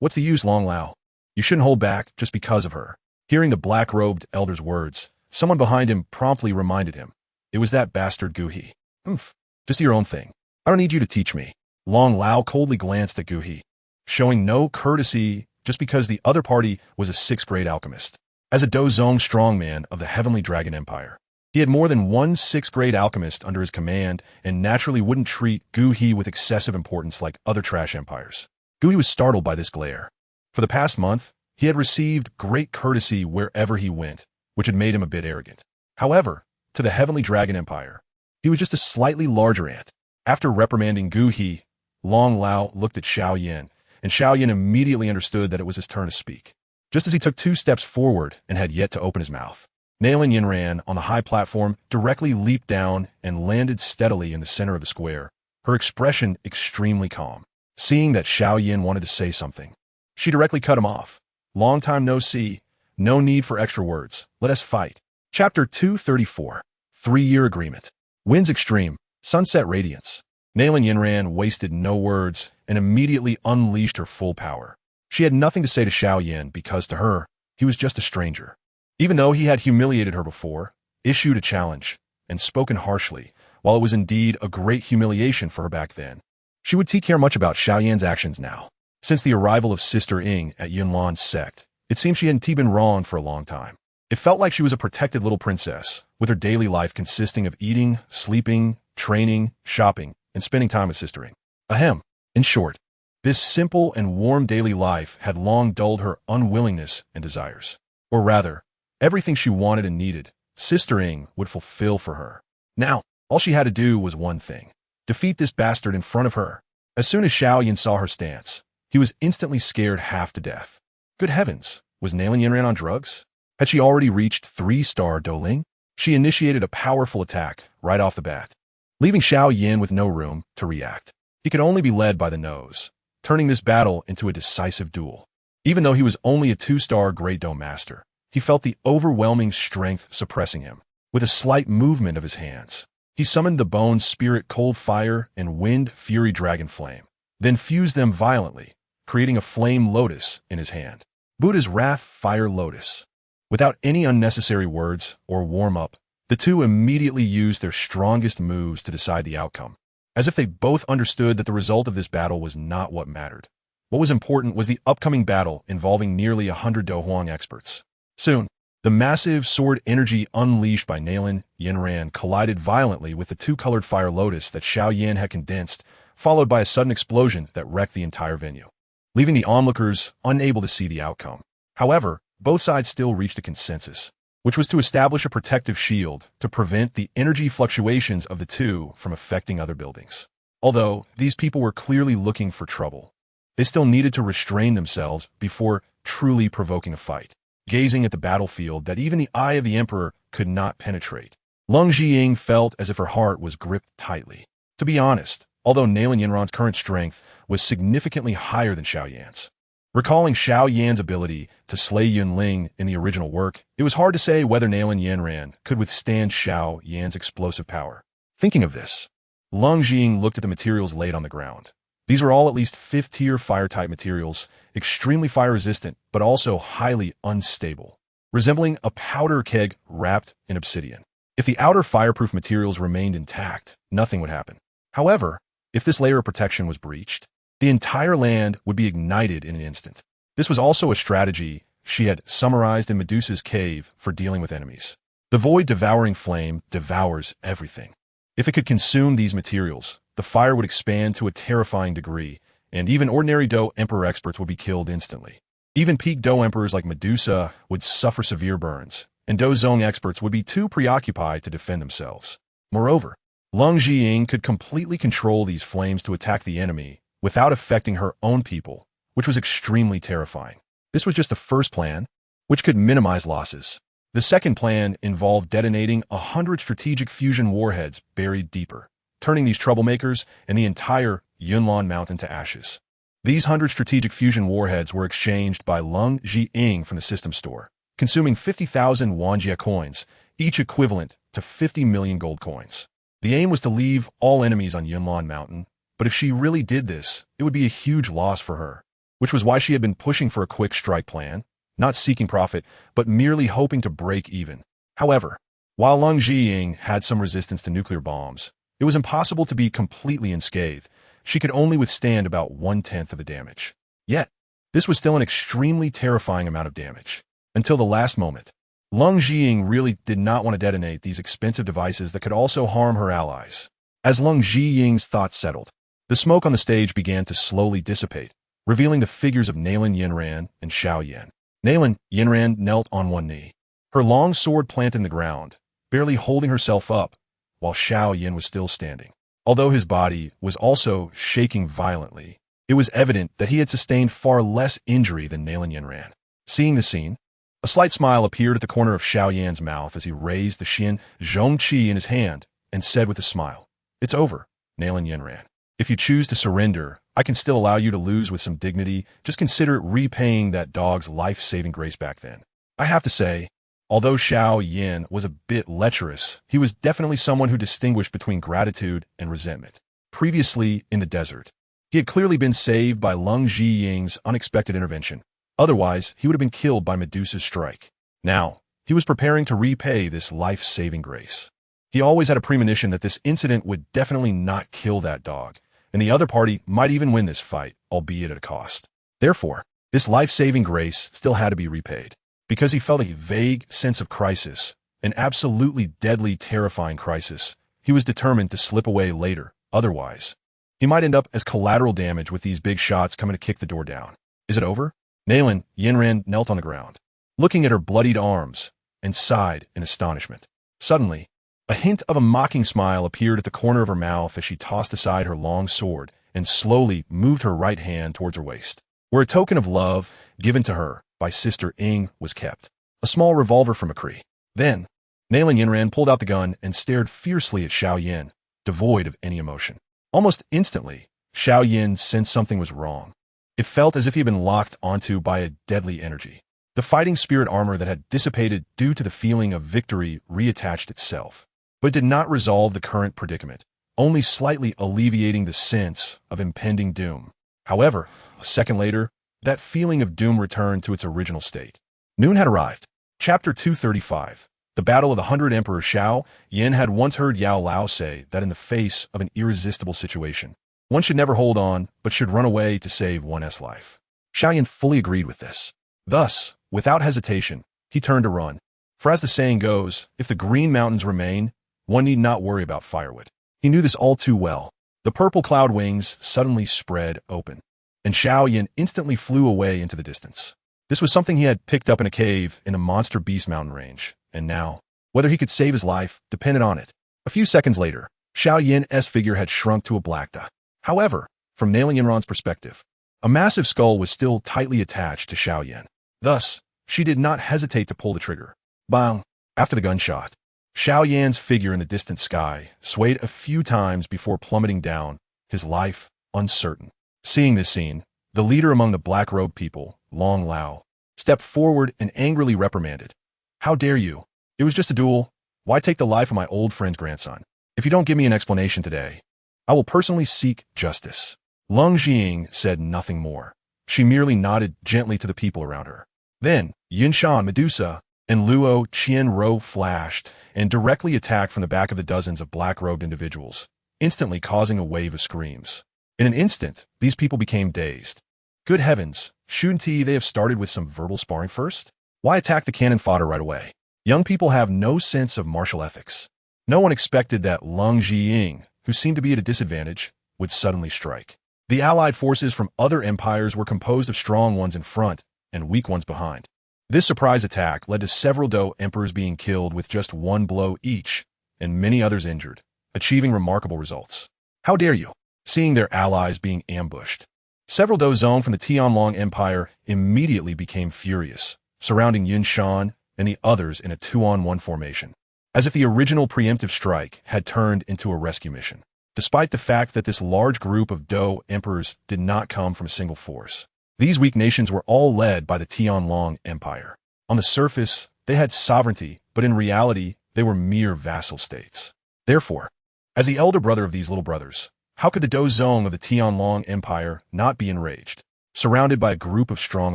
[SPEAKER 1] What's the use, Long Lao? You shouldn't hold back just because of her. Hearing the black-robed elder's words, someone behind him promptly reminded him. It was that bastard Gu He. Just do your own thing. I don't need you to teach me. Long Lao coldly glanced at Gu He, showing no courtesy just because the other party was a 6th-grade alchemist. As a Dozong strongman of the Heavenly Dragon Empire, he had more than one 6th-grade alchemist under his command and naturally wouldn't treat Gu He with excessive importance like other trash empires. Gu He was startled by this glare. For the past month, he had received great courtesy wherever he went, which had made him a bit arrogant. However, to the Heavenly Dragon Empire, he was just a slightly larger ant. After reprimanding Gu He, Long Lao looked at Xiao Yan, and Xiao Yan immediately understood that it was his turn to speak. Just as he took 2 steps forward and had yet to open his mouth, Nailin Yinran on the high platform directly leaped down and landed steadily in the center of the square, her expression extremely calm. Seeing that Xiao Yan wanted to say something, she directly cut him off. Long time no see, no need for extra words. Let us fight. Chapter 234. 3-Year Agreement. Winds Extreme, Sunset Radiance. Nailin Yinran wasted no words and immediately unleashed her full power. She had nothing to say to Xiao Yan because to her, he was just a stranger. Even though he had humiliated her before, issued a challenge, and spoken harshly, while it was indeed a great humiliation for her back then. She would care much about Xiaoyan's actions now. Since the arrival of Sister Ying at Yunlan's sect, it seemed she hadn't been wrong for a long time. It felt like she was a protected little princess, with her daily life consisting of eating, sleeping, training, shopping, and spending time with Sister Ying. Ahem. In short, this simple and warm daily life had long dulled her unwillingness and desires. Or rather, everything she wanted and needed, Sister Ying would fulfill for her. Now, all she had to do was one thing: defeat this bastard in front of her. As soon as Xiaoyan saw her stance, he was instantly scared half to death. Good heavens, was Nalan Yinran on drugs? Had she already reached 3-star Douluo? She initiated a powerful attack right off the bat, leaving Xiaoyan with no room to react. He could only be led by the nose, turning this battle into a decisive duel. Even though he was only a 2-star Great Dome Master, he felt the overwhelming strength suppressing him. With a slight movement of his hands, he summoned the Bone Spirit Cold Fire and Wind Fury Dragon Flame, then fused them violently, creating a flame lotus in his hand. Buddha's Wrath Fire Lotus. Without any unnecessary words or warm-up, the two immediately used their strongest moves to decide the outcome, as if they both understood that the result of this battle was not what mattered. What was important was the upcoming battle involving nearly 100 Dohuang experts. Soon, the massive sword energy unleashed by Nalan Yinran collided violently with the two-colored fire lotus that Xiaoyan had condensed, followed by a sudden explosion that wrecked the entire venue, leaving the onlookers unable to see the outcome. However, both sides still reached a consensus, which was to establish a protective shield to prevent the energy fluctuations of the two from affecting other buildings. Although these people were clearly looking for trouble, they still needed to restrain themselves before truly provoking a fight. Gazing at the battlefield that even the eye of the emperor could not penetrate, Leng Zhiying felt as if her heart was gripped tightly. To be honest, although Nalan Yinran's current strength was significantly higher than Xiaoyan's, recalling Xiaoyan's ability to slay Yunling in the original work, it was hard to say whether Nalan Yinran could withstand Xiaoyan's explosive power. Thinking of this, Leng Zhiying looked at the materials laid on the ground. These were all at least 5th-tier fire-type materials, extremely fire-resistant, but also highly unstable, resembling a powder keg wrapped in obsidian. If the outer fireproof materials remained intact, nothing would happen. However, if this layer of protection was breached, the entire land would be ignited in an instant. This was also a strategy she had summarized in Medusa's cave for dealing with enemies. The void-devouring flame devours everything. If it could consume these materials, the fire would expand to a terrifying degree, and even ordinary Do Emperor experts would be killed instantly. Even peak Do Emperors like Medusa would suffer severe burns, and Do Zong experts would be too preoccupied to defend themselves. Moreover, Leng Zhiying could completely control these flames to attack the enemy without affecting her own people, which was extremely terrifying. This was just the first plan, which could minimize losses. The second plan involved detonating 100 strategic fusion warheads buried deeper, turning these troublemakers and the entire Yunlan mountain to ashes. These 100 strategic fusion warheads were exchanged by Leng Zhiying from the system store, consuming 50,000 Wanjia coins, each equivalent to 50 million gold coins. The aim was to leave all enemies on Yunlan Mountain, but if she really did this, it would be a huge loss for her, which was why she had been pushing for a quick strike plan, not seeking profit, but merely hoping to break even. However, while Leng Zhiying had some resistance to nuclear bombs, it was impossible to be completely unscathed. She could only withstand about 1/10 of the damage. Yet, this was still an extremely terrifying amount of damage. Until the last moment, Leng Zhiying really did not want to detonate these expensive devices that could also harm her allies. As Leng Zhiying's thoughts settled, the smoke on the stage began to slowly dissipate, revealing the figures of Nalan Yinran and Xiaoyan. Nalan Yinran knelt on one knee, her long sword planted in the ground, barely holding herself up, while Xiaoyan was still standing. Although his body was also shaking violently, it was evident that he had sustained far less injury than Nalan Yinran. Seeing the scene, a slight smile appeared at the corner of Xiaoyan's mouth as he raised the Xian Zhongqi in his hand and said with a smile, "It's over, Nalan Yinran. If you choose to surrender, I can still allow you to lose with some dignity. Just consider repaying that dog's life-saving grace back then." I have to say, although Xiaoyan was a bit lecherous, he was definitely someone who distinguished between gratitude and resentment. Previously, in the desert, he had clearly been saved by Leng Zhiying's unexpected intervention. Otherwise, he would have been killed by Medusa's strike. Now, he was preparing to repay this life-saving grace. He always had a premonition that this incident would definitely not kill that dog, and the other party might even win this fight, albeit at a cost. Therefore, this life-saving grace still had to be repaid. Because he felt a vague sense of crisis, an absolutely deadly, terrifying crisis, he was determined to slip away later. Otherwise, he might end up as collateral damage with these big shots coming to kick the door down. Is it over? Nailan Yinran knelt on the ground, looking at her bloodied arms, and sighed in astonishment. Suddenly, a hint of a mocking smile appeared at the corner of her mouth as she tossed aside her long sword and slowly moved her right hand towards her waist, where a token of love given to her by Sister Ing was kept, a small revolver from McCree. Then, Nailan Yinran pulled out the gun and stared fiercely at Xiao Yin, devoid of any emotion. Almost instantly, Xiao Yin sensed something was wrong. It felt as if he had been locked onto by a deadly energy. The fighting spirit armor that had dissipated due to the feeling of victory reattached itself, but did not resolve the current predicament, only slightly alleviating the sense of impending doom. However, a second later, that feeling of doom returned to its original state. Noon had arrived. Chapter 235. The Battle of the 100 Emperor Xiao Yin had once heard Yao Lao say that in the face of an irresistible situation, one should never hold on, but should run away to save one's life. Xiao Yin fully agreed with this. Thus, without hesitation, he turned to run. For as the saying goes, if the green mountains remain, one need not worry about firewood. He knew this all too well. The purple cloud wings suddenly spread open, and Xiao Yin instantly flew away into the distance. This was something he had picked up in a cave in the Monster Beast mountain range, and now, whether he could save his life depended on it. A few seconds later, Xiao Yin's figure had shrunk to a black dot. However, from Nailan Yinran's perspective, a massive skull was still tightly attached to Xiao Yin. Thus, she did not hesitate to pull the trigger. Bang! After the gunshot, Xiao Yan's figure in the distant sky swayed a few times before plummeting down, his life uncertain. Seeing this scene, the leader among the black-robed people, Long Lao, stepped forward and angrily reprimanded. How dare you? It was just a duel. Why take the life of my old friend's grandson? If you don't give me an explanation today, I will personally seek justice. Leng Jing said nothing more. She merely nodded gently to the people around her. Then, Yunshan Medusa and Luo Qianro flashed and directly attacked from the back of the dozens of black-robed individuals, instantly causing a wave of screams. In an instant, these people became dazed. Good heavens, shouldn't they have started with some verbal sparring first? Why attack the cannon fodder right away? Young people have no sense of martial ethics. No one expected that Leng Jiying, who seemed to be at a disadvantage, would suddenly strike. The allied forces from other empires were composed of strong ones in front and weak ones behind. This surprise attack led to several Dou emperors being killed with just one blow each, and many others injured, achieving remarkable results. How dare you? Seeing their allies being ambushed, several Dou Zong from the Tianlong Empire immediately became furious, surrounding Yunshan and the others in a 2-on-1 formation, as if the original preemptive strike had turned into a rescue mission. Despite the fact that this large group of Dou emperors did not come from a single force, these weak nations were all led by the Tianlong Empire. On the surface, they had sovereignty, but in reality, they were mere vassal states. Therefore, as the elder brother of these little brothers, how could the Dou Zong of the Tianlong Empire not be enraged, surrounded by a group of strong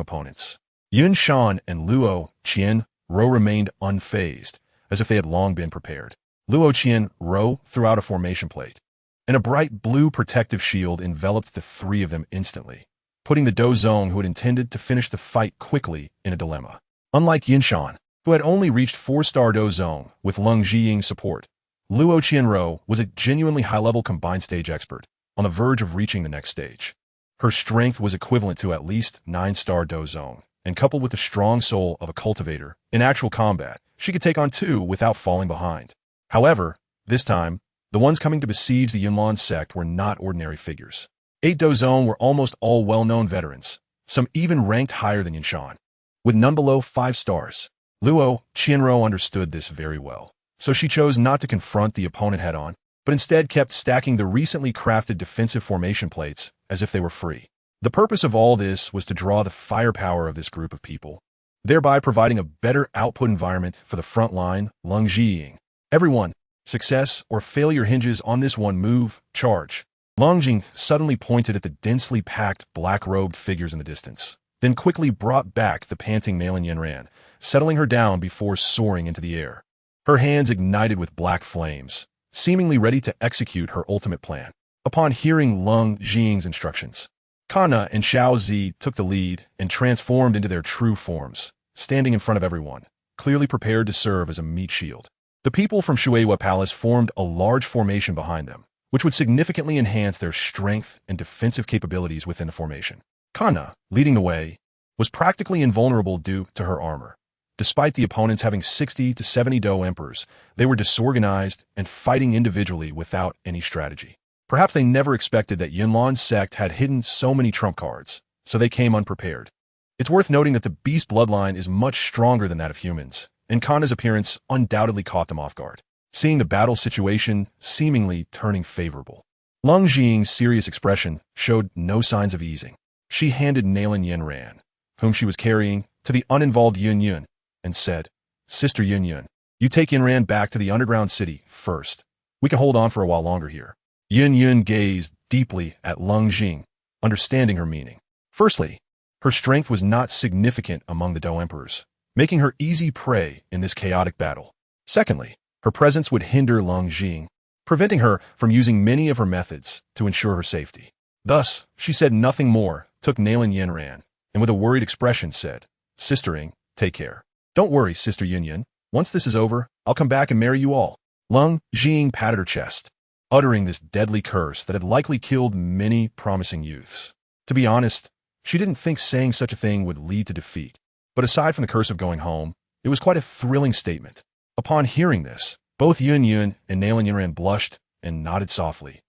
[SPEAKER 1] opponents? Yun Shan and Luo Qian Ro remained unfazed, as if they had long been prepared. Luo Qian Ro threw out a formation plate, and a bright blue protective shield enveloped the three of them instantly, putting the Dou Zong who had intended to finish the fight quickly in a dilemma. Unlike Yinshan, who had only reached 4-star Dou Zong with Leng Jiying's support, Luo Qianro was a genuinely high-level combined stage expert, on the verge of reaching the next stage. Her strength was equivalent to at least 9-star Dou Zong, and coupled with the strong soul of a cultivator, in actual combat, she could take on two without falling behind. However, this time, the ones coming to besiege the Yunlan sect were not ordinary figures. 8 Dou Zong were almost all well-known veterans, some even ranked higher than Yinshan, with none below 5 stars. Luo Qianro understood this very well, so she chose not to confront the opponent head-on, but instead kept stacking the recently crafted defensive formation plates as if they were free. The purpose of all this was to draw the firepower of this group of people, thereby providing a better output environment for the front line, Leng Jiying. Everyone, success or failure hinges on this one move, charge. Leng Jing suddenly pointed at the densely packed black-robed figures in the distance, then quickly brought back the panting Nailan Yinran, settling her down before soaring into the air. her hands ignited with black flames, seemingly ready to execute her ultimate plan. Upon hearing Leng Jing's instructions, Kana and Xiao Zi took the lead and transformed into their true forms, standing in front of everyone, clearly prepared to serve as a meat shield. The people from Shueihua Palace formed a large formation behind them, which would significantly enhance their strength and defensive capabilities within the formation. Kana, leading the way, was practically invulnerable due to her armor. Despite the opponents having 60 to 70 Dou Emperors, they were disorganized and fighting individually without any strategy. Perhaps they never expected that Yunlan's sect had hidden so many trump cards, so they came unprepared. It's worth noting that the beast bloodline is much stronger than that of humans, and Kana's appearance undoubtedly caught them off guard, seeing the battle situation seemingly turning favorable. Leng Jing's serious expression showed no signs of easing. She handed Nalan Yunran, whom she was carrying, to the uninvolved Yun Yun, and said, "Sister Yun Yun, you take Yunran back to the underground city first. We can hold on for a while longer here." Yun Yun gazed deeply at Leng Jing, understanding her meaning. Firstly, her strength was not significant among the Dou Emperors, making her easy prey in this chaotic battle. Secondly, her presence would hinder Leng Jing, preventing her from using many of her methods to ensure her safety. Thus, she said nothing more, took Nalan Yunran, and with a worried expression said, "Sister Ing, take care. Don't worry, Sister Yun Yun. Once this is over, I'll come back and marry you all." Leng Jing patted her chest, uttering this deadly curse that had likely killed many promising youths. To be honest, she didn't think saying such a thing would lead to defeat. But aside from the curse of going home, it was quite a thrilling statement. Upon hearing this, both Yun Yun and Nalan Yunran blushed and nodded softly.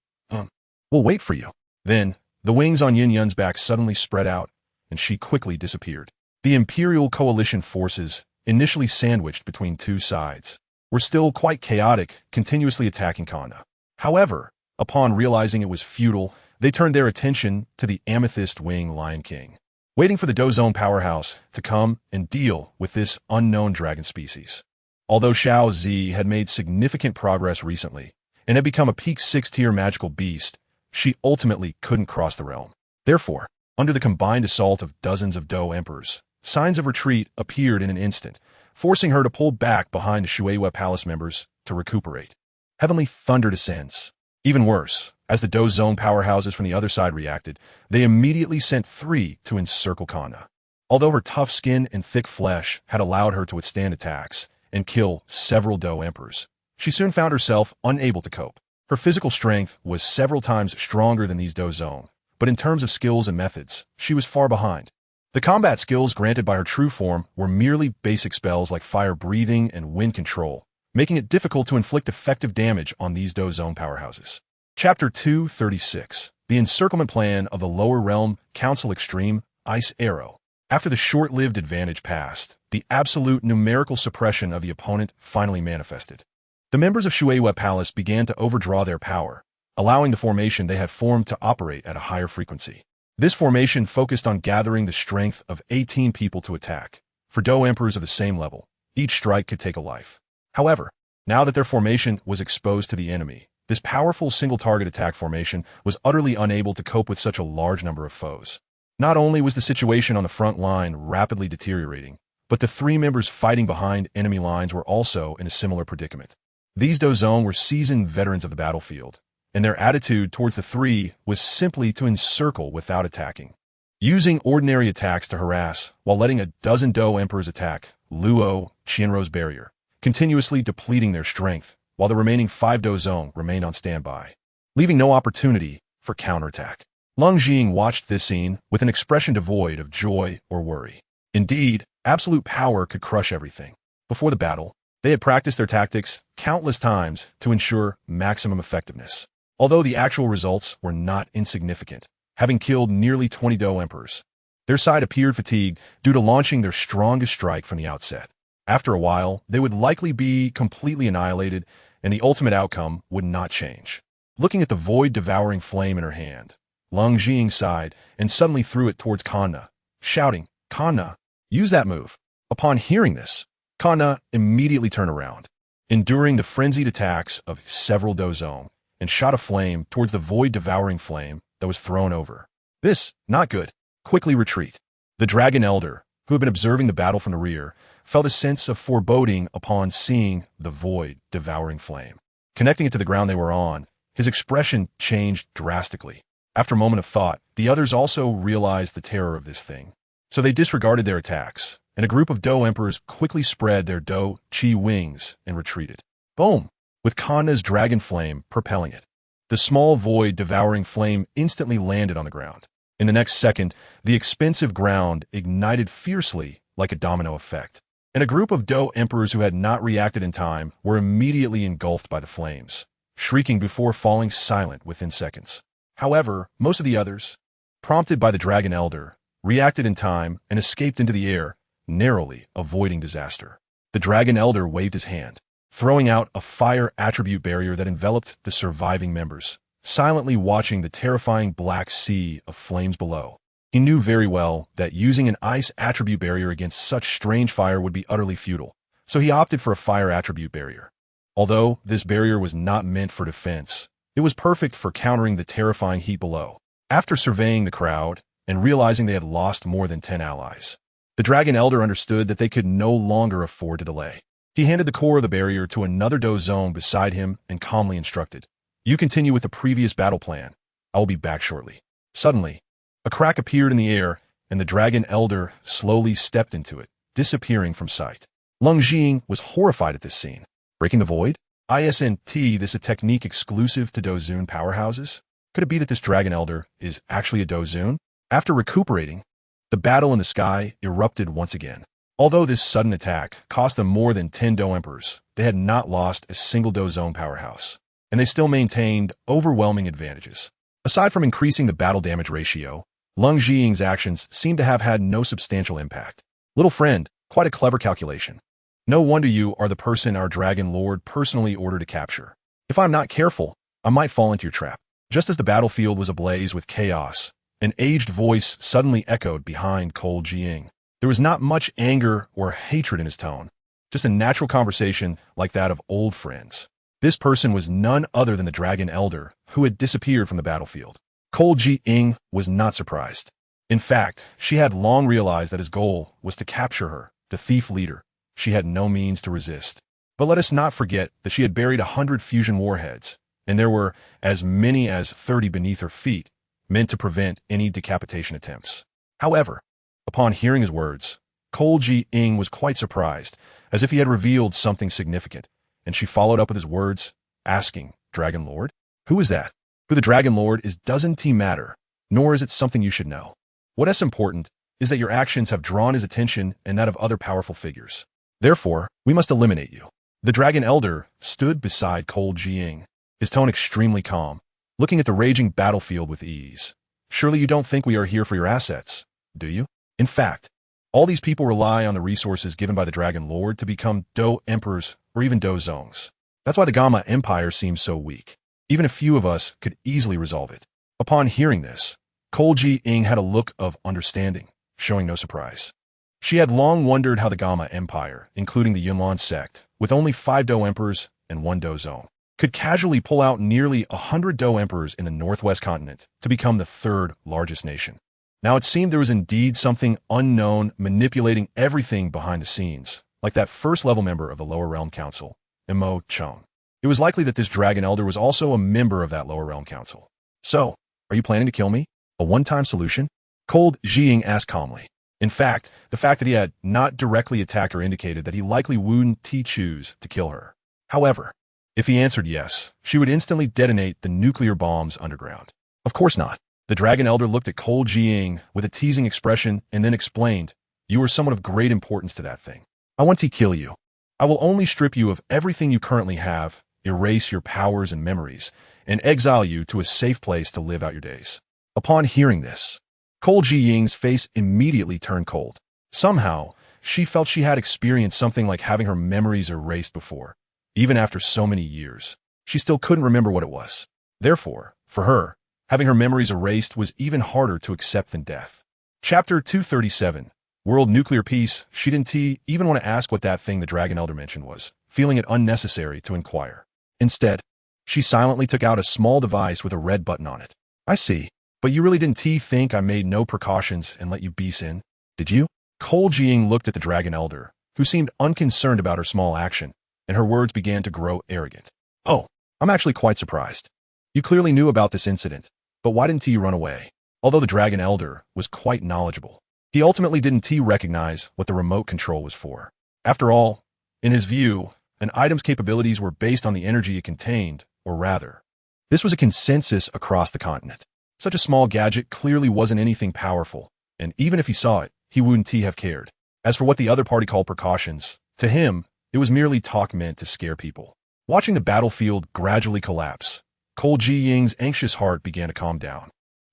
[SPEAKER 1] We'll wait for you." Then, the wings on Yun Yun's back suddenly spread out, and she quickly disappeared. The Imperial Coalition forces, initially sandwiched between two sides, were still quite chaotic, continuously attacking Kana. However, upon realizing it was futile, they turned their attention to the Amethyst Wing Lion King, waiting for the Dozone powerhouse to come and deal with this unknown dragon species. Although Xiao Zi had made significant progress recently and had become a peak 6-tier magical beast, she ultimately couldn't cross the realm. Therefore, under the combined assault of dozens of Dou Emperors, signs of retreat appeared in an instant, forcing her to pull back behind the Shueihua Palace members to recuperate. Heavenly thunder descends. Even worse, as the Dou Zone powerhouses from the other side reacted, they immediately sent 3 to encircle Kana. Although her tough skin and thick flesh had allowed her to withstand attacks and kill several Dou Emperors, she soon found herself unable to cope. Her physical strength was several times stronger than these Dou Zone, but in terms of skills and methods, she was far behind. The combat skills granted by her true form were merely basic spells like fire breathing and wind control, making it difficult to inflict effective damage on these Dou Zone powerhouses. Chapter 236, The Encirclement Plan of the Lower Realm Council Extreme Ice Arrow. After the short-lived advantage passed, the absolute numerical suppression of the opponent finally manifested. The members of Shueihua Palace began to overdraw their power, allowing the formation they had formed to operate at a higher frequency. This formation focused on gathering the strength of 18 people to attack. For Dou Emperors of the same level, each strike could take a life. However, now that their formation was exposed to the enemy, this powerful single-target attack formation was utterly unable to cope with such a large number of foes. Not only was the situation on the front line rapidly deteriorating, but the 3 members fighting behind enemy lines were also in a similar predicament. These Dou Zone were seasoned veterans of the battlefield, and their attitude towards the 3 was simply to encircle without attacking. Using ordinary attacks to harass while letting a dozen Dou Emperors attack Luo Qianrou's barrier, continuously depleting their strength, while the remaining 5 Dou Zone remained on standby, leaving no opportunity for counterattack. Leng Jing watched this scene with an expression devoid of joy or worry. Indeed, absolute power could crush everything. Before the battle, they had practiced their tactics countless times to ensure maximum effectiveness. Although the actual results were not insignificant, having killed nearly 20 Dou Emperors, their side appeared fatigued due to launching their strongest strike from the outset. After a while, they would likely be completely annihilated, and the ultimate outcome would not change. Looking at the void-devouring flame in her hand, Leng Jing sighed and suddenly threw it towards Kana, shouting, "Kana, use that move." Upon hearing this, Kana immediately turned around, enduring the frenzied attacks of several Dou Zone, and shot a flame towards the void-devouring flame that was thrown over. This, not good. Quickly retreat. The Dragon Elder, who had been observing the battle from the rear, felt a sense of foreboding upon seeing the void devouring flame. Connecting it to the ground they were on, his expression changed drastically. After a moment of thought, the others also realized the terror of this thing. So they disregarded their attacks, and a group of Dou emperors quickly spread their Dou Qi wings and retreated. Boom! With Kanna's dragon flame propelling it. The small void-devouring flame instantly landed on the ground. In the next second, the expensive ground ignited fiercely like a domino effect, and a group of Dou emperors who had not reacted in time were immediately engulfed by the flames, shrieking before falling silent within seconds. However, most of the others, prompted by the Dragon Elder, reacted in time and escaped into the air, narrowly avoiding disaster. The Dragon Elder waved his hand, throwing out a fire attribute barrier that enveloped the surviving members, silently watching the terrifying black sea of flames below. He knew very well that using an ice attribute barrier against such strange fire would be utterly futile, so he opted for a fire attribute barrier. Although this barrier was not meant for defense, it was perfect for countering the terrifying heat below. After surveying the crowd and realizing they had lost more than 10 allies, the Dragon Elder understood that they could no longer afford to delay. He handed the core of the barrier to another Dou zone beside him and calmly instructed, "You continue with the previous battle plan. I will be back shortly." Suddenly, a crack appeared in the air, and the Dragon Elder slowly stepped into it, disappearing from sight. Leng was horrified at this scene. Breaking the void? Isn't this a technique exclusive to Douzun powerhouses? Could it be that this Dragon Elder is actually a Douzun? After recuperating, the battle in the sky erupted once again. Although this sudden attack cost them more than 10 Dou emperors, they had not lost a single Dou zone powerhouse, and they still maintained overwhelming advantages. Aside from increasing the battle damage ratio, Leng Zhiying's actions seem to have had no substantial impact. Little friend, quite a clever calculation. No wonder you are the person our Dragon Lord personally ordered to capture. If I'm not careful, I might fall into your trap. Just as the battlefield was ablaze with chaos, an aged voice suddenly echoed behind Cold Zhiying. There was not much anger or hatred in his tone, just a natural conversation like that of old friends. This person was none other than the Dragon Elder, who had disappeared from the battlefield. Cold Zhiying was not surprised. In fact, she had long realized that his goal was to capture her, the thief leader. She had no means to resist. But let us not forget that she had buried 100 fusion warheads, and there were as many as 30 beneath her feet, meant to prevent any decapitation attempts. However, upon hearing his words, Cold Zhiying was quite surprised, as if he had revealed something significant, and she followed up with his words, asking, "Dragon Lord? Who is that?" Who the Dragon Lord is doesn't matter, nor is it something you should know. What is important is that your actions have drawn his attention and that of other powerful figures. Therefore, we must eliminate you. The Dragon Elder stood beside Cold Zhiying, his tone extremely calm, looking at the raging battlefield with ease. Surely you don't think we are here for your assets, do you? In fact, all these people rely on the resources given by the Dragon Lord to become Dou emperors or even Dou zongs. That's why the Gamma Empire seems so weak. Even a few of us could easily resolve it. Upon hearing this, Cold Zhiying had a look of understanding, showing no surprise. She had long wondered how the Gamma Empire, including the Yunlan sect, with only 5 Dou emperors and 1 Dou zone, could casually pull out nearly 100 Dou emperors in the northwest continent to become the 3rd largest nation. Now it seemed there was indeed something unknown manipulating everything behind the scenes, like that first-level member of the Lower Realm Council, Imo Chong. It was likely that this Dragon Elder was also a member of that Lower Realm Council. So, are you planning to kill me? A one-time solution? Cold Zhiying asked calmly. In fact, the fact that he had not directly attacked her indicated that he likely wouldn't choose to kill her. However, if he answered yes, she would instantly detonate the nuclear bombs underground. Of course not. The Dragon Elder looked at Cold Zhiying with a teasing expression and then explained, "You are someone of great importance to that thing. I want to kill you. I will only strip you of everything you currently have, erase your powers and memories, and exile you to a safe place to live out your days." Upon hearing this, Cold Zhiying's face immediately turned cold. Somehow, she felt she had experienced something like having her memories erased before. Even after so many years, she still couldn't remember what it was. Therefore, for her, having her memories erased was even harder to accept than death. Chapter 237, World Nuclear Peace. She didn't even want to ask what that thing the Dragon Elder mentioned was, feeling it unnecessary to inquire. Instead, she silently took out a small device with a red button on it. "I see. But you really didn't think I made no precautions and let you beast in, did you?" Cold Zhiying looked at the Dragon Elder, who seemed unconcerned about her small action, and her words began to grow arrogant. "Oh, I'm actually quite surprised. You clearly knew about this incident, but why didn't you run away?" Although the Dragon Elder was quite knowledgeable, he ultimately didn't recognize what the remote control was for. After all, in his view, an item's capabilities were based on the energy it contained, or rather, this was a consensus across the continent. Such a small gadget clearly wasn't anything powerful, and even if he saw it, he wouldn't have cared. As for what the other party called precautions, to him, it was merely talk meant to scare people. Watching the battlefield gradually collapse, Zhiying's anxious heart began to calm down,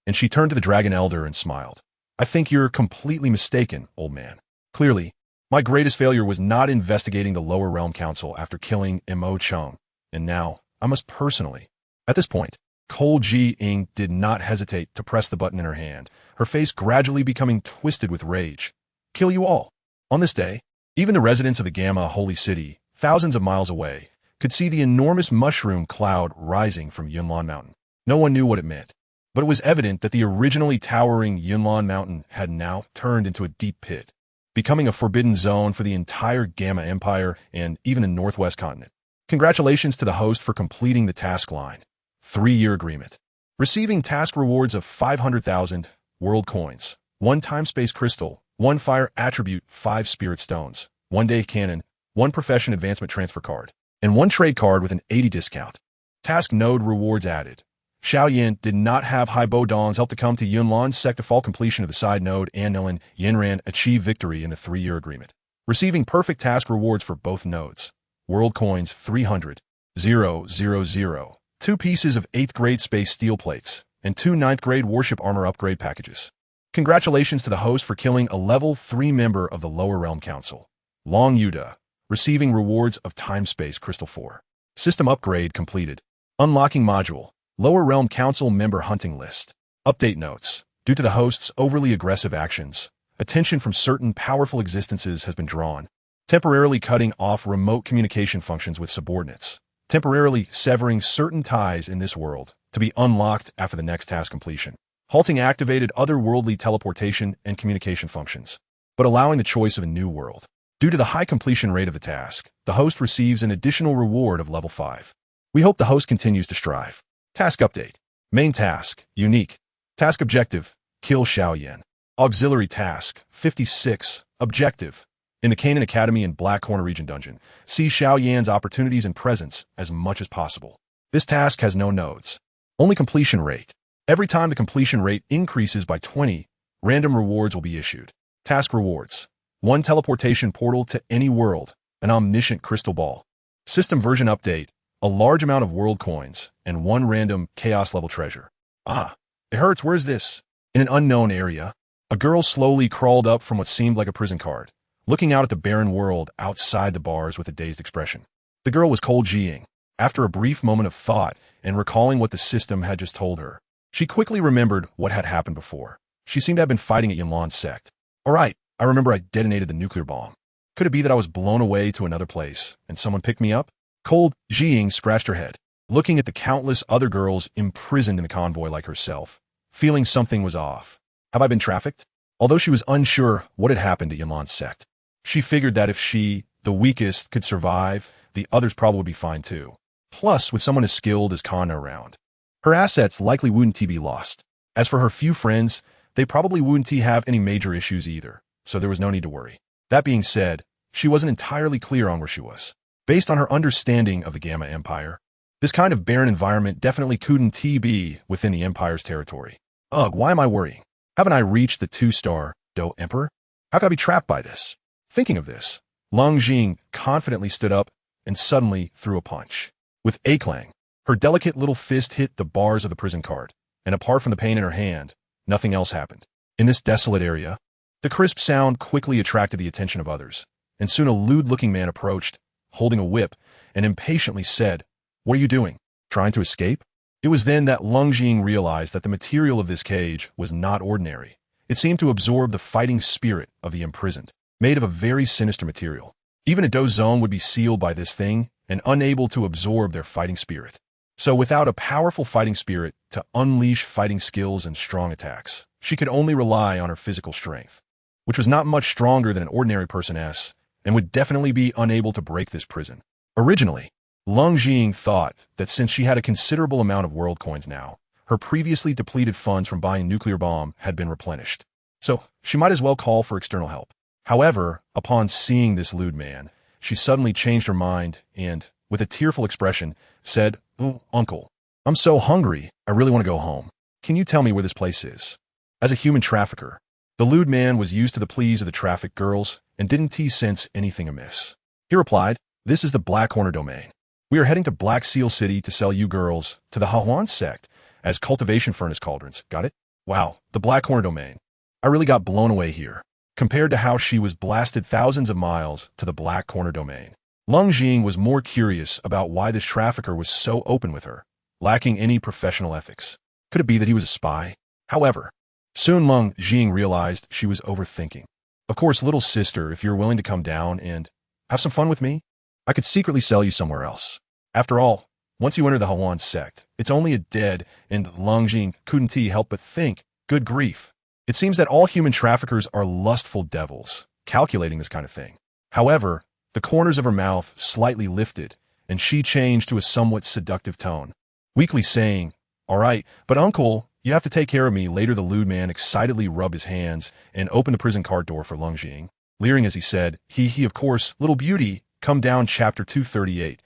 [SPEAKER 1] and she turned to the Dragon Elder and smiled. "I think you're completely mistaken, old man. Clearly, my greatest failure was not investigating the Lower Realm Council after killing Mo Chung, and now I must personally." At this point, Zhiying did not hesitate to press the button in her hand, her face gradually becoming twisted with rage. "Kill you all." On this day, even the residents of the Gamma Holy City, thousands of miles away, could see the enormous mushroom cloud rising from Yunlan Mountain. No one knew what it meant, but it was evident that the originally towering Yunlan Mountain had now turned into a deep pit, becoming a forbidden zone for the entire Gamma Empire and even the Northwest continent. Congratulations to the host for completing the task line. 3-year agreement. Receiving task rewards of 500,000 world coins, 1 time-space crystal, 1 fire attribute, 5 spirit stones, 1 day cannon, 1 profession advancement transfer card, and 1 trade card with an 80 discount. Task node rewards added. Xiaoyan did not have High Bodong's help to come to Yunlan's sector fall completion of the side node, and Nilan Yinran achieved victory in the 3-year agreement. Receiving perfect task rewards for both nodes. World coins 300,000, 2 pieces of 8th grade space steel plates, and 2 9th grade warship armor upgrade packages. Congratulations to the host for killing a level 3 member of the Lower Realm Council. Long Yuda, receiving rewards of time-space crystal 4. System upgrade completed. Unlocking module. Lower Realm Council member hunting list. Update notes. Due to the host's overly aggressive actions, attention from certain powerful existences has been drawn, temporarily cutting off remote communication functions with subordinates, temporarily severing certain ties in this world to be unlocked after the next task completion, halting activated otherworldly teleportation and communication functions, but allowing the choice of a new world. Due to the high completion rate of the task, the host receives an additional reward of level 5. We hope the host continues to strive. Task update. Main task, unique. Task objective, kill Xiaoyan. Auxiliary task, 56, objective. In the Canaan Academy in Black Corner Region Dungeon, see Xiaoyan's opportunities and presence as much as possible. This task has no nodes. Only completion rate. Every time the completion rate increases by 20, random rewards will be issued. Task rewards. 1 teleportation portal to any world, an omniscient crystal ball. System version update, a large amount of world coins, and 1 random chaos level treasure. Ah, it hurts, where's this? In an unknown area, a girl slowly crawled up from what seemed like a prison card, looking out at the barren world outside the bars with a dazed expression. The girl was Zhiying. After a brief moment of thought and recalling what the system had just told her, she quickly remembered what had happened before. She seemed to have been fighting at Yunlan's sect. All right, I remember I detonated the nuclear bomb. Could it be that I was blown away to another place and someone picked me up? Zhiying scratched her head, looking at the countless other girls imprisoned in the convoy like herself, feeling something was off. Have I been trafficked? Although she was unsure what had happened to Yunlan's sect, she figured that if she, the weakest, could survive, the others probably would be fine too. Plus, with someone as skilled as Kana around, her assets likely wouldn't be lost. As for her few friends, they probably wouldn't have any major issues either, so there was no need to worry. That being said, she wasn't entirely clear on where she was. Based on her understanding of the Gamma Empire, this kind of barren environment definitely couldn't be within the Empire's territory. Ugh, why am I worrying? Haven't I reached the 2-star Do Emperor? How could I be trapped by this? Thinking of this, Leng Jing confidently stood up and suddenly threw a punch. With a clang, her delicate little fist hit the bars of the prison card, and apart from the pain in her hand, nothing else happened. In this desolate area, the crisp sound quickly attracted the attention of others, and soon a lewd-looking man approached, holding a whip, and impatiently said, "What are you doing? Trying to escape?" It was then that Leng Jing realized that the material of this cage was not ordinary. It seemed to absorb the fighting spirit of the imprisoned, made of a very sinister material. Even a Do zone would be sealed by this thing and unable to absorb their fighting spirit. So without a powerful fighting spirit to unleash fighting skills and strong attacks, she could only rely on her physical strength, which was not much stronger than an ordinary person's, and would definitely be unable to break this prison. Originally, Leng thought that since she had a considerable amount of world coins now, her previously depleted funds from buying nuclear bomb had been replenished. So, she might as well call for external help. However, upon seeing this lewd man, she suddenly changed her mind and, with a tearful expression, said, "Oh, uncle, I'm so hungry, I really want to go home. Can you tell me where this place is?" As a human trafficker, the lewd man was used to the pleas of the trafficked girls and didn't sense anything amiss. He replied, "This is the Black Corner domain. We are heading to Black Seal City to sell you girls to the Hahuan sect as cultivation furnace cauldrons. Got it? Wow, the Black Corner domain. I really got blown away here, compared to how she was blasted thousands of miles to the Black Corner domain." Leng was more curious about why this trafficker was so open with her, lacking any professional ethics. Could it be that he was a spy? However, soon Leng realized she was overthinking. "Of course, little sister, if you're willing to come down and have some fun with me, I could secretly sell you somewhere else. After all, once you enter the Hawan sect, it's only a dead," and Leng couldn't help but think, good grief. It seems that all human traffickers are lustful devils, calculating this kind of thing. However, the corners of her mouth slightly lifted, and she changed to a somewhat seductive tone, weakly saying, "All right, but uncle, you have to take care of me." Later, the lewd man excitedly rubbed his hands and opened the prison cart door for Leng, leering as he said, he, of course, little beauty, come down." Chapter 238.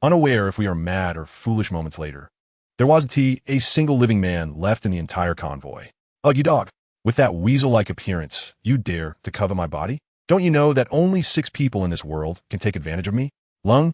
[SPEAKER 1] Unaware if we are mad or foolish moments later, there wasn't a single living man left in the entire convoy. "Ugh, you dog. With that weasel-like appearance, you dare to covet my body? Don't you know that only 6 people in this world can take advantage of me?" Leng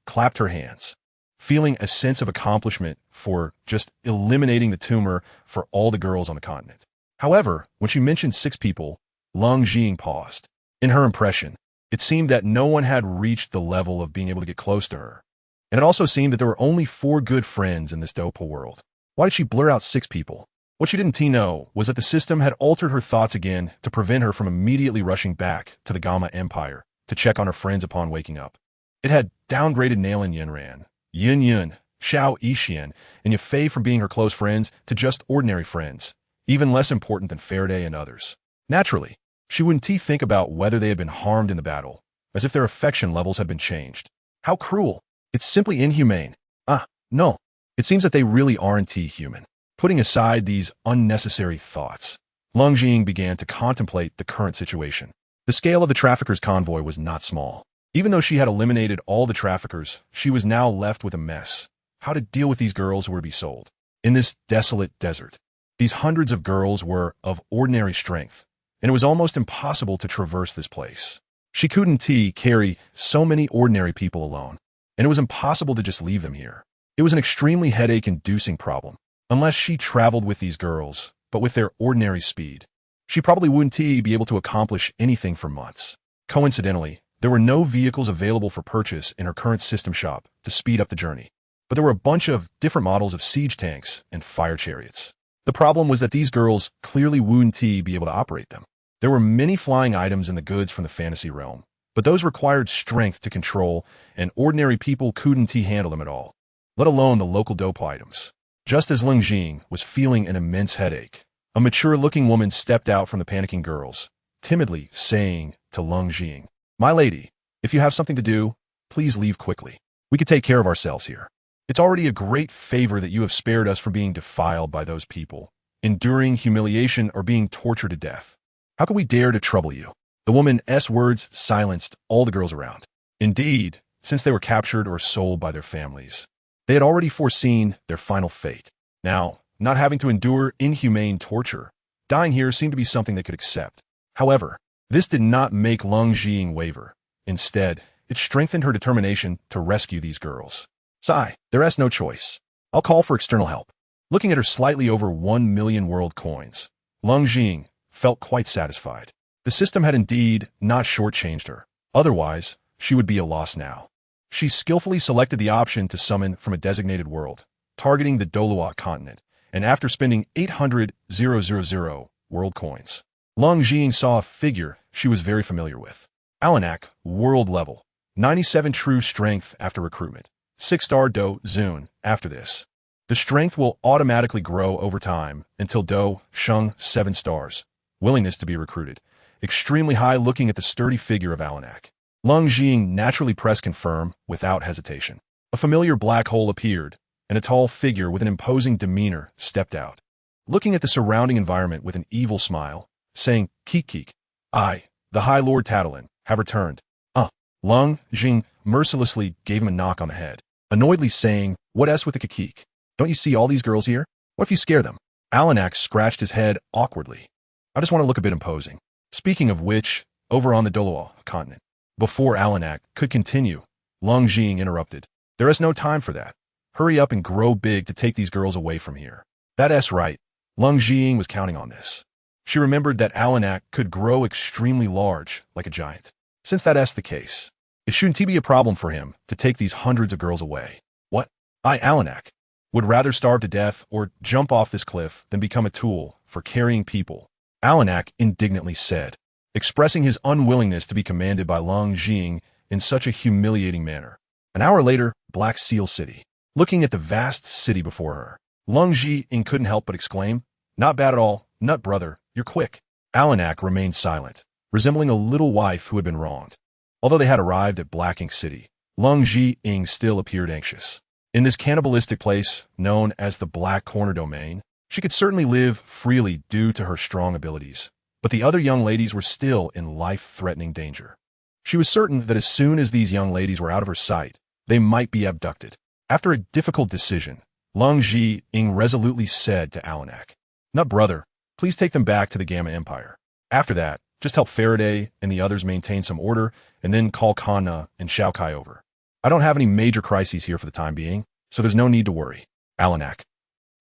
[SPEAKER 1] clapped her hands, feeling a sense of accomplishment for just eliminating the tumor for all the girls on the continent. However, when she mentioned 6 people, Leng paused. In her impression, it seemed that no one had reached the level of being able to get close to her. And it also seemed that there were only 4 good friends in this dope world. Why did she blur out 6 people? What she didn't know was that the system had altered her thoughts again to prevent her from immediately rushing back to the Gamma Empire to check on her friends upon waking up. It had downgraded Nailin Yunran, Yun Yun, Xiao Yixian, and Yafei from being her close friends to just ordinary friends, even less important than Faraday and others. Naturally, she wouldn't think about whether they had been harmed in the battle, as if their affection levels had been changed. How cruel. It's simply inhumane. No. It seems that they really aren't human. Putting aside these unnecessary thoughts, Leng began to contemplate the current situation. The scale of the traffickers' convoy was not small. Even though she had eliminated all the traffickers, she was now left with a mess. How to deal with these girls who were to be sold? In this desolate desert, these hundreds of girls were of ordinary strength, and it was almost impossible to traverse this place. She couldn't carry so many ordinary people alone, and it was impossible to just leave them here. It was an extremely headache-inducing problem. Unless she traveled with these girls, but with their ordinary speed, she probably wouldn't be able to accomplish anything for months. Coincidentally, there were no vehicles available for purchase in her current system shop to speed up the journey, but there were a bunch of different models of siege tanks and fire chariots. The problem was that these girls clearly wouldn't be able to operate them. There were many flying items in the goods from the fantasy realm, but those required strength to control, and ordinary people couldn't handle them at all, let alone the local dope items. Just as Leng was feeling an immense headache, a mature-looking woman stepped out from the panicking girls, timidly saying to Leng, "My lady, if you have something to do, please leave quickly. We could take care of ourselves here. It's already a great favor that you have spared us from being defiled by those people, enduring humiliation or being tortured to death. How could we dare to trouble you?" The woman's words silenced all the girls around. Indeed, since they were captured or sold by their families, they had already foreseen their final fate. Now, not having to endure inhumane torture, dying here seemed to be something they could accept. However, this did not make Leng waver. Instead, it strengthened her determination to rescue these girls. "Sigh, there's no choice. I'll call for external help." Looking at her slightly over 1 million world coins, Leng felt quite satisfied. The system had indeed not shortchanged her. Otherwise, she would be a loss now. She skillfully selected the option to summon from a designated world, targeting the Douluo continent, and after spending 800,000 world coins, Leng saw a figure she was very familiar with. Alanak, world level, 97 true strength after recruitment, 6-star Do Zun after this. The strength will automatically grow over time until Do Sheng 7 stars. Willingness to be recruited. Extremely high. Looking at the sturdy figure of Alanak, Leng Jing naturally pressed confirm without hesitation. A familiar black hole appeared, and a tall figure with an imposing demeanor stepped out. Looking at the surrounding environment with an evil smile, saying, "Keek keek. I, the High Lord Tatalin, have returned." Leng Jing mercilessly gave him a knock on the head, annoyedly saying, "What s with the keek? Don't you see all these girls here? What if you scare them?" Alanak scratched his head awkwardly. "I just want to look a bit imposing." Speaking of which, over on the Douluo continent. Before Alanak could continue, Leng Jing interrupted. "There is no time for that. Hurry up and grow big to take these girls away from here." That's right. Leng Jing was counting on this. She remembered that Alanak could grow extremely large, like a giant. Since that's the case, it shouldn't be a problem for him to take these hundreds of girls away. What? Alanak would rather starve to death or jump off this cliff than become a tool for carrying people, Alanak indignantly said, expressing his unwillingness to be commanded by Leng Jing in such a humiliating manner. An hour later, Black Seal City. Looking at the vast city before her, Leng Jing couldn't help but exclaim, "Not bad at all, nut brother, you're quick." Alanak remained silent, resembling a little wife who had been wronged. Although they had arrived at Black Ink City, Leng Jing still appeared anxious. In this cannibalistic place, known as the Black Corner Domain, she could certainly live freely due to her strong abilities, but the other young ladies were still in life-threatening danger. She was certain that as soon as these young ladies were out of her sight, they might be abducted. After a difficult decision, Leng Jing resolutely said to Alanak, "Nut brother, please take them back to the Gamma Empire. After that, just help Faraday and the others maintain some order, and then call Kana and Shao Kai over. I don't have any major crises here for the time being, so there's no need to worry." Alanak,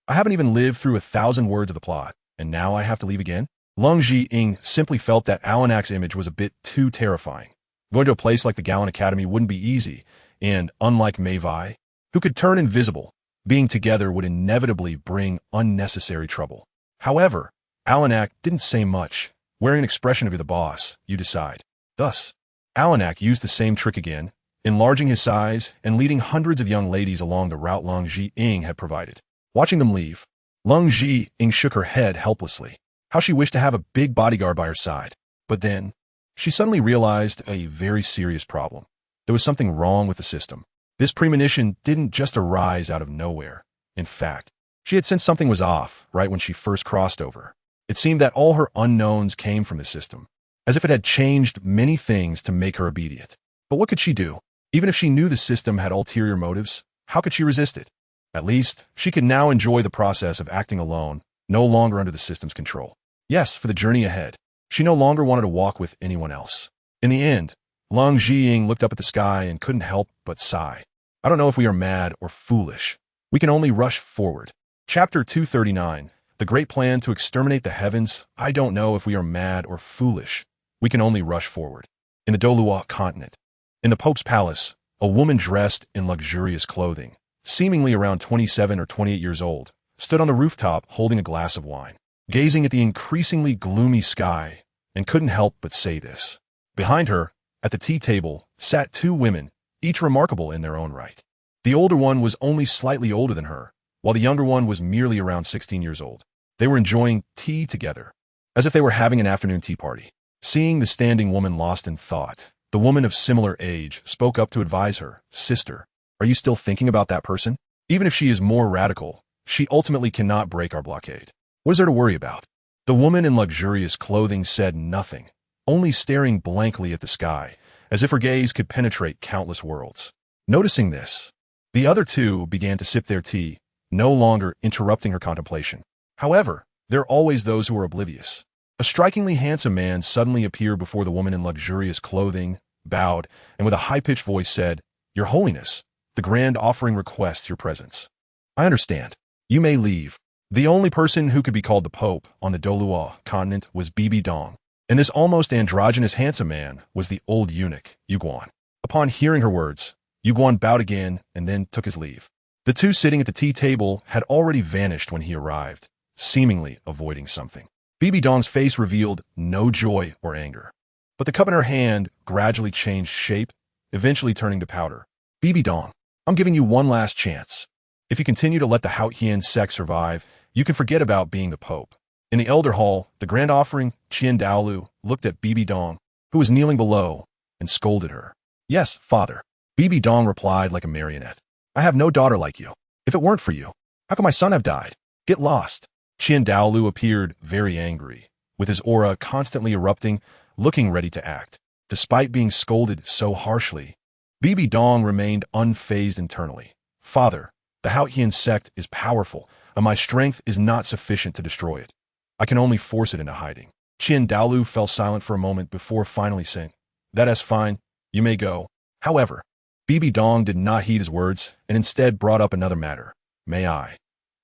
[SPEAKER 1] "I haven't even lived through 1,000 words of the plot, and now I have to leave again?" Leng Jing simply felt that Alanak's image was a bit too terrifying. Going to a place like the Galan Academy wouldn't be easy, and unlike Maiev, who could turn invisible, being together would inevitably bring unnecessary trouble. However, Alanak didn't say much, wearing an expression of "You're the boss, you decide." Thus, Alanak used the same trick again, enlarging his size and leading hundreds of young ladies along the route Leng Jing had provided. Watching them leave, Leng Jing shook her head helplessly. How she wished to have a big bodyguard by her side. But then, she suddenly realized a very serious problem. There was something wrong with the system. This premonition didn't just arise out of nowhere. In fact, she had sensed something was off right when she first crossed over. It seemed that all her unknowns came from the system, as if it had changed many things to make her obedient. But what could she do? Even if she knew the system had ulterior motives, how could she resist it? At least, she could now enjoy the process of acting alone, no longer under the system's control. Yes, for the journey ahead. She no longer wanted to walk with anyone else. In the end, Leng Jing looked up at the sky and couldn't help but sigh. "I don't know if we are mad or foolish. We can only rush forward." Chapter 239, The Great Plan to Exterminate the Heavens. I don't know if we are mad or foolish. We can only rush forward. In the Douluo continent. In the Pope's palace, a woman dressed in luxurious clothing, seemingly around 27 or 28 years old, stood on the rooftop holding a glass of wine, gazing at the increasingly gloomy sky, and couldn't help but say this. Behind her, at the tea table, sat two women, each remarkable in their own right. The older one was only slightly older than her, while the younger one was merely around 16 years old. They were enjoying tea together, as if they were having an afternoon tea party. Seeing the standing woman lost in thought, the woman of similar age spoke up to advise her, "Sister, are you still thinking about that person? Even if she is more radical, she ultimately cannot break our blockade. What is there to worry about?" The woman in luxurious clothing said nothing, only staring blankly at the sky, as if her gaze could penetrate countless worlds. Noticing this, the other two began to sip their tea, no longer interrupting her contemplation. However, there are always those who are oblivious. A strikingly handsome man suddenly appeared before the woman in luxurious clothing, bowed, and with a high-pitched voice said, "Your Holiness, the Grand Offering requests your presence." "I understand. You may leave." The only person who could be called the Pope on the Douluo continent was Bibi Dong, and this almost androgynous handsome man was the old eunuch, Yuguan. Upon hearing her words, Yuguan bowed again and then took his leave. The two sitting at the tea table had already vanished when he arrived, seemingly avoiding something. Bibi Dong's face revealed no joy or anger, but the cup in her hand gradually changed shape, eventually turning to powder. "Bibi Dong, I'm giving you one last chance. If you continue to let the Haotian sect survive, you can forget about being the Pope." In the Elder Hall, the Grand Offering, Dalu, looked at Bibi Dong, who was kneeling below, and scolded her. Yes, father. Bibi Dong replied like a marionette. I have no daughter like you. If it weren't for you, how could my son have died? Get lost. Dalu appeared very angry, with his aura constantly erupting, looking ready to act. Despite being scolded so harshly, Bibi Dong remained unfazed internally. Father, the Haotian sect is powerful, and my strength is not sufficient to destroy it. I can only force it into hiding. Dalu fell silent for a moment before finally saying, That is fine, you may go. However, Bibi Dong did not heed his words and instead brought up another matter. May I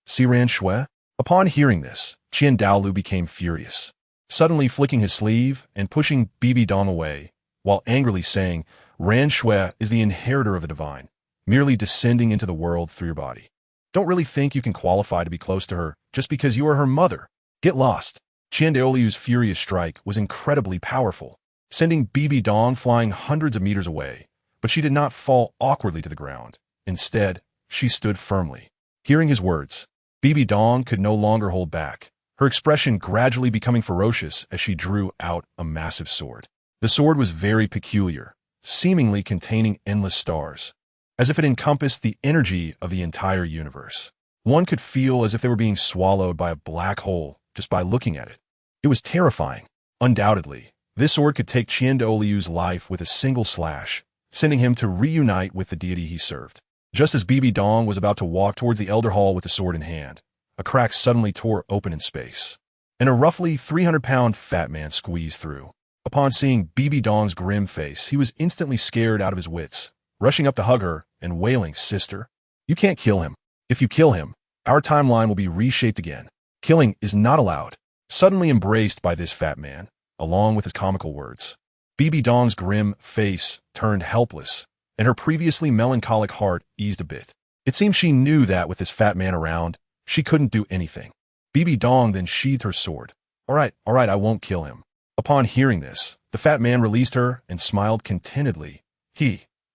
[SPEAKER 1] see Ran Shui? Upon hearing this, Dalu became furious, suddenly flicking his sleeve and pushing Bibi Dong away, while angrily saying, Ran Shui is the inheritor of the divine, merely descending into the world through your body. Don't really think you can qualify to be close to her just because you are her mother. Get lost. Dalu's furious strike was incredibly powerful, sending Bibi Dong flying hundreds of meters away, but she did not fall awkwardly to the ground. Instead, she stood firmly. Hearing his words, Bibi Dong could no longer hold back, her expression gradually becoming ferocious as she drew out a massive sword. The sword was very peculiar, seemingly containing endless stars, as if it encompassed the energy of the entire universe. One could feel as if they were being swallowed by a black hole just by looking at it. It was terrifying. Undoubtedly, this sword could take Dalu's life with a single slash, sending him to reunite with the deity he served. Just as Bibi Dong was about to walk towards the Elder Hall with the sword in hand, a crack suddenly tore open in space, and a roughly 300-pound fat man squeezed through. Upon seeing Bibi Dong's grim face, he was instantly scared out of his wits, rushing up to hug her and wailing, Sister, you can't kill him. If you kill him, our timeline will be reshaped again. Killing is not allowed. Suddenly embraced by this fat man, along with his comical words, Bibi Dong's grim face turned helpless, and her previously melancholic heart eased a bit. It seemed she knew that with this fat man around, she couldn't do anything. Bibi Dong then sheathed her sword. All right, I won't kill him. Upon hearing this, the fat man released her and smiled contentedly.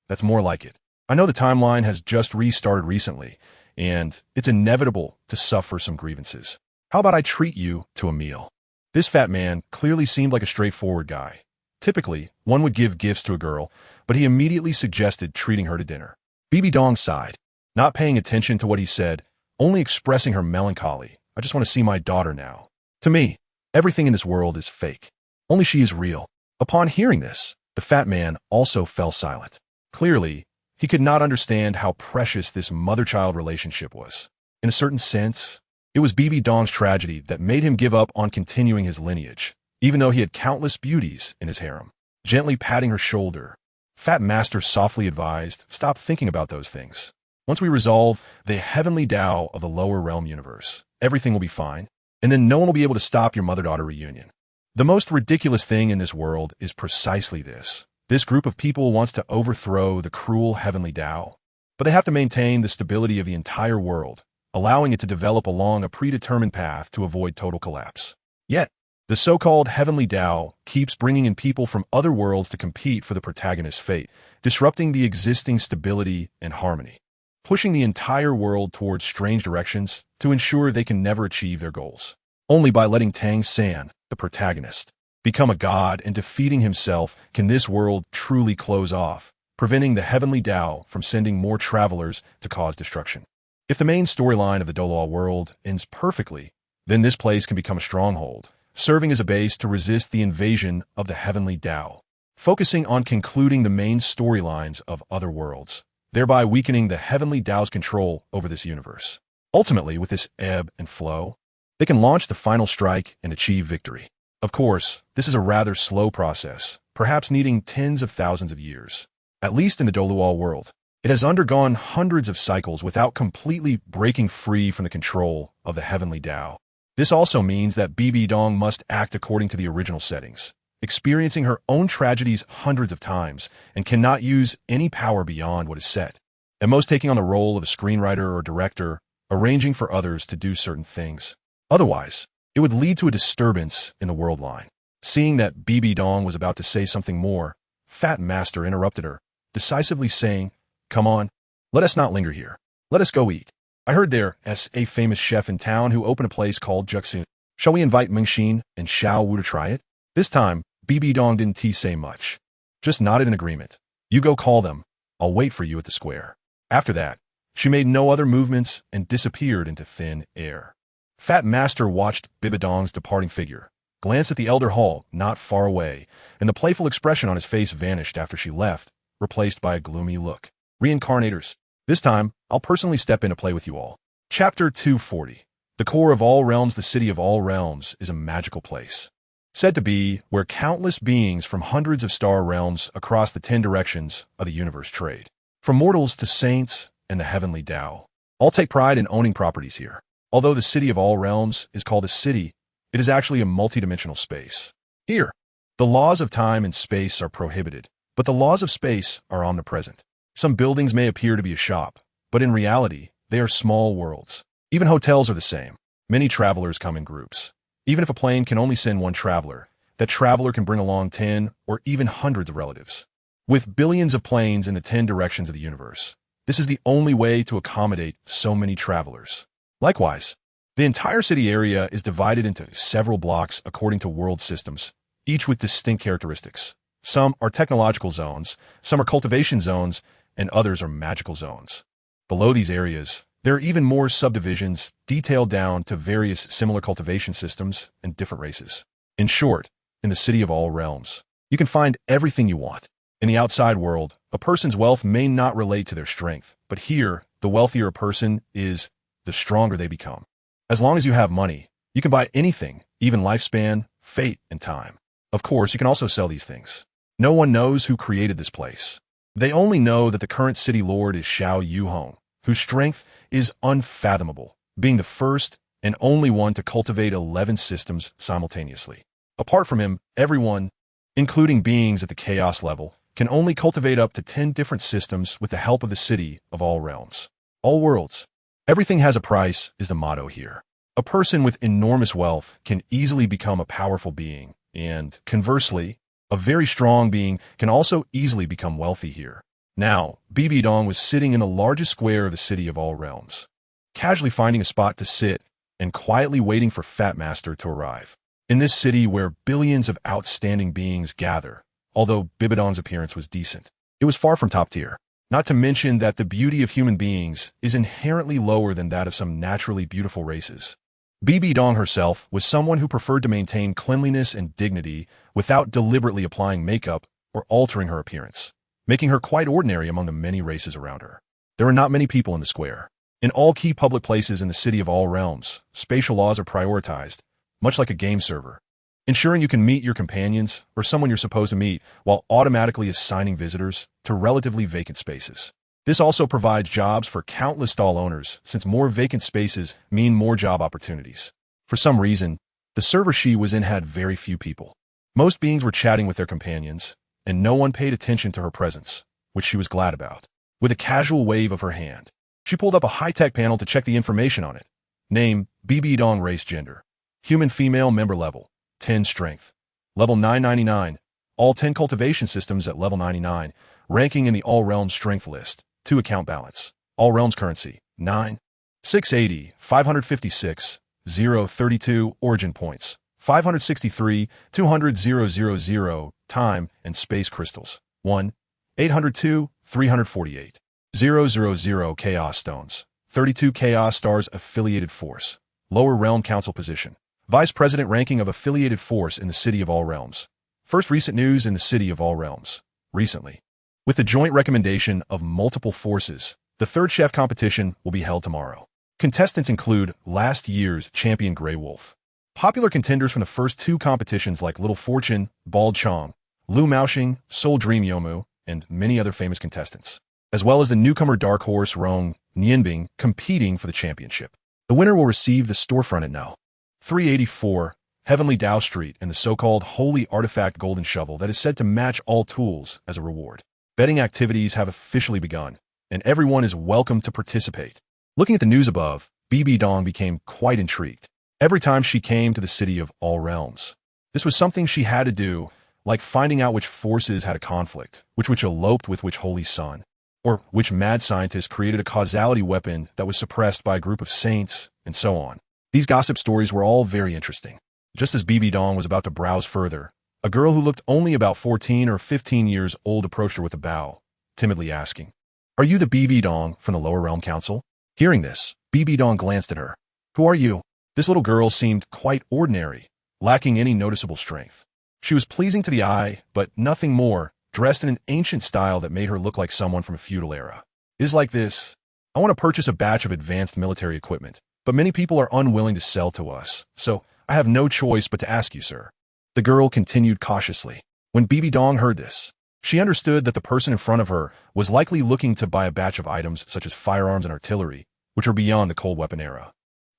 [SPEAKER 1] That's more like it. I know the timeline has just restarted recently, and it's inevitable to suffer some grievances. How about I treat you to a meal? This fat man clearly seemed like a straightforward guy. Typically, one would give gifts to a girl, but he immediately suggested treating her to dinner. Bibi Dong sighed, not paying attention to what he said, only expressing her melancholy. I just want to see my daughter now. To me, everything in this world is fake. Only she is real. Upon hearing this, the fat man also fell silent. Clearly, he could not understand how precious this mother-child relationship was. In a certain sense, it was Bibi Dong's tragedy that made him give up on continuing his lineage, even though he had countless beauties in his harem. Gently patting her shoulder, Fat Master softly advised, stop thinking about those things. Once we resolve the heavenly Tao of the lower realm universe, everything will be fine, and then no one will be able to stop your mother-daughter reunion. The most ridiculous thing in this world is precisely this. This group of people wants to overthrow the cruel heavenly Tao, but they have to maintain the stability of the entire world, allowing it to develop along a predetermined path to avoid total collapse. Yet, the so-called heavenly Tao keeps bringing in people from other worlds to compete for the protagonist's fate, disrupting the existing stability and harmony, pushing the entire world towards strange directions to ensure they can never achieve their goals. Only by letting Tang San, the protagonist, become a god and defeating himself can this world truly close off, preventing the heavenly Tao from sending more travelers to cause destruction. If the main storyline of the Douluo world ends perfectly, then this place can become a stronghold, serving as a base to resist the invasion of the heavenly Tao, focusing on concluding the main storylines of other worlds, thereby weakening the heavenly Tao's control over this universe. Ultimately, with this ebb and flow, they can launch the final strike and achieve victory. Of course, this is a rather slow process, perhaps needing tens of thousands of years. At least in the Douluo world, it has undergone hundreds of cycles without completely breaking free from the control of the heavenly Tao. This also means that Bibi Dong must act according to the original settings, experiencing her own tragedies hundreds of times, and cannot use any power beyond what is set, at most taking on the role of a screenwriter or director, arranging for others to do certain things. Otherwise, it would lead to a disturbance in the world line. Seeing that Bibi Dong was about to say something more, Fat Master interrupted her, decisively saying, Come on, let us not linger here. Let us go eat. I heard there's a famous chef in town who opened a place called Juxun. Shall we invite Mingxin and Xiao Wu to try it? This time, Bibi Dong didn't say much, just nodded in agreement. You go call them. I'll wait for you at the square. After that, she made no other movements and disappeared into thin air. Fat Master watched Bibidong's departing figure, glanced at the Elder Hall not far away, and the playful expression on his face vanished after she left, replaced by a gloomy look. Reincarnators. This time, I'll personally step in to play with you all. Chapter 240. The core of all realms, the city of all realms, is a magical place. Said to be where countless beings from hundreds of star realms across the 10 directions of the universe trade. From mortals to saints and the heavenly Tao. All take pride in owning properties here. Although the city of all realms is called a city, it is actually a multidimensional space. Here, the laws of time and space are prohibited, but the laws of space are omnipresent. Some buildings may appear to be a shop, but in reality, they are small worlds. Even hotels are the same. Many travelers come in groups. Even if a plane can only send one traveler, that traveler can bring along 10 or even hundreds of relatives. With billions of planes in the 10 directions of the universe, this is the only way to accommodate so many travelers. Likewise, the entire city area is divided into several blocks according to world systems, each with distinct characteristics. Some are technological zones, some are cultivation zones, and others are magical zones. Below these areas, there are even more subdivisions detailed down to various similar cultivation systems and different races. In short, in the city of all realms, you can find everything you want. In the outside world, a person's wealth may not relate to their strength, but here, the wealthier a person is, the stronger they become. As long as you have money, you can buy anything, even lifespan, fate, and time. Of course, you can also sell these things. No one knows who created this place. They only know that the current city lord is Xiao Yuhong, whose strength is unfathomable, being the first and only one to cultivate 11 systems simultaneously. Apart from him, everyone, including beings at the chaos level, can only cultivate up to 10 different systems with the help of the city of all realms. All worlds. Everything has a price is the motto here. A person with enormous wealth can easily become a powerful being, and conversely, a very strong being can also easily become wealthy here. Now, Bibidong was sitting in the largest square of the city of all realms, casually finding a spot to sit and quietly waiting for Fat Master to arrive. In this city where billions of outstanding beings gather, although Bibidong's appearance was decent, it was far from top tier. Not to mention that the beauty of human beings is inherently lower than that of some naturally beautiful races. Bibidong herself was someone who preferred to maintain cleanliness and dignity without deliberately applying makeup or altering her appearance, making her quite ordinary among the many races around her. There are not many people in the square. In all key public places in the city of all realms, spatial laws are prioritized, much like a game server, ensuring you can meet your companions or someone you're supposed to meet while automatically assigning visitors to relatively vacant spaces. This also provides jobs for countless stall owners, since more vacant spaces mean more job opportunities. For some reason, the server she was in had very few people. Most beings were chatting with their companions, and no one paid attention to her presence, which she was glad about. With a casual wave of her hand, she pulled up a high-tech panel to check the information on it. Name, Bibidong, race, gender. Human female, member level, 10 strength. Level 999. All 10 cultivation systems at level 99. Ranking in the All Realms strength list. 2 account balance. All Realms currency. 9. 680. 556. 032. Origin points. 563. 200. 000. Time and space crystals. 1. 802. 348. 000. Chaos stones. 32 Chaos stars affiliated force. Lower Realm Council position. Vice President ranking of affiliated force in the City of All Realms. First recent news in the City of All Realms. Recently. With the joint recommendation of multiple forces, the third chef competition will be held tomorrow. Contestants include last year's champion Grey Wolf. Popular contenders from the first 2 competitions like Little Fortune, Bald Chong, Lu Maoxing, Soul Dream Yomu, and many other famous contestants, as well as the newcomer Dark Horse Rong Nianbing competing for the championship. The winner will receive the storefront at No. 384, Heavenly Tao Street, and the so-called Holy Artifact Golden Shovel that is said to match all tools as a reward. Betting activities have officially begun, and everyone is welcome to participate. Looking at the news above, Bibidong became quite intrigued. Every time she came to the City of All Realms, this was something she had to do, like finding out which forces had a conflict, which eloped with which holy sun, or which mad scientist created a causality weapon that was suppressed by a group of saints, and so on. These gossip stories were all very interesting. Just as Bibidong was about to browse further, A girl who looked only about 14 or 15 years old approached her with a bow, timidly asking, "Are you the BB Dong from the Lower Realm Council?" Hearing this, BB Dong glanced at her. "Who are you?" This little girl seemed quite ordinary, lacking any noticeable strength. She was pleasing to the eye, but nothing more, dressed in an ancient style that made her look like someone from a feudal era. "It is like this. I want to purchase a batch of advanced military equipment, but many people are unwilling to sell to us, so I have no choice but to ask you, sir." The girl continued cautiously. When BB Dong heard this, she understood that the person in front of her was likely looking to buy a batch of items such as firearms and artillery, which are beyond the cold weapon era.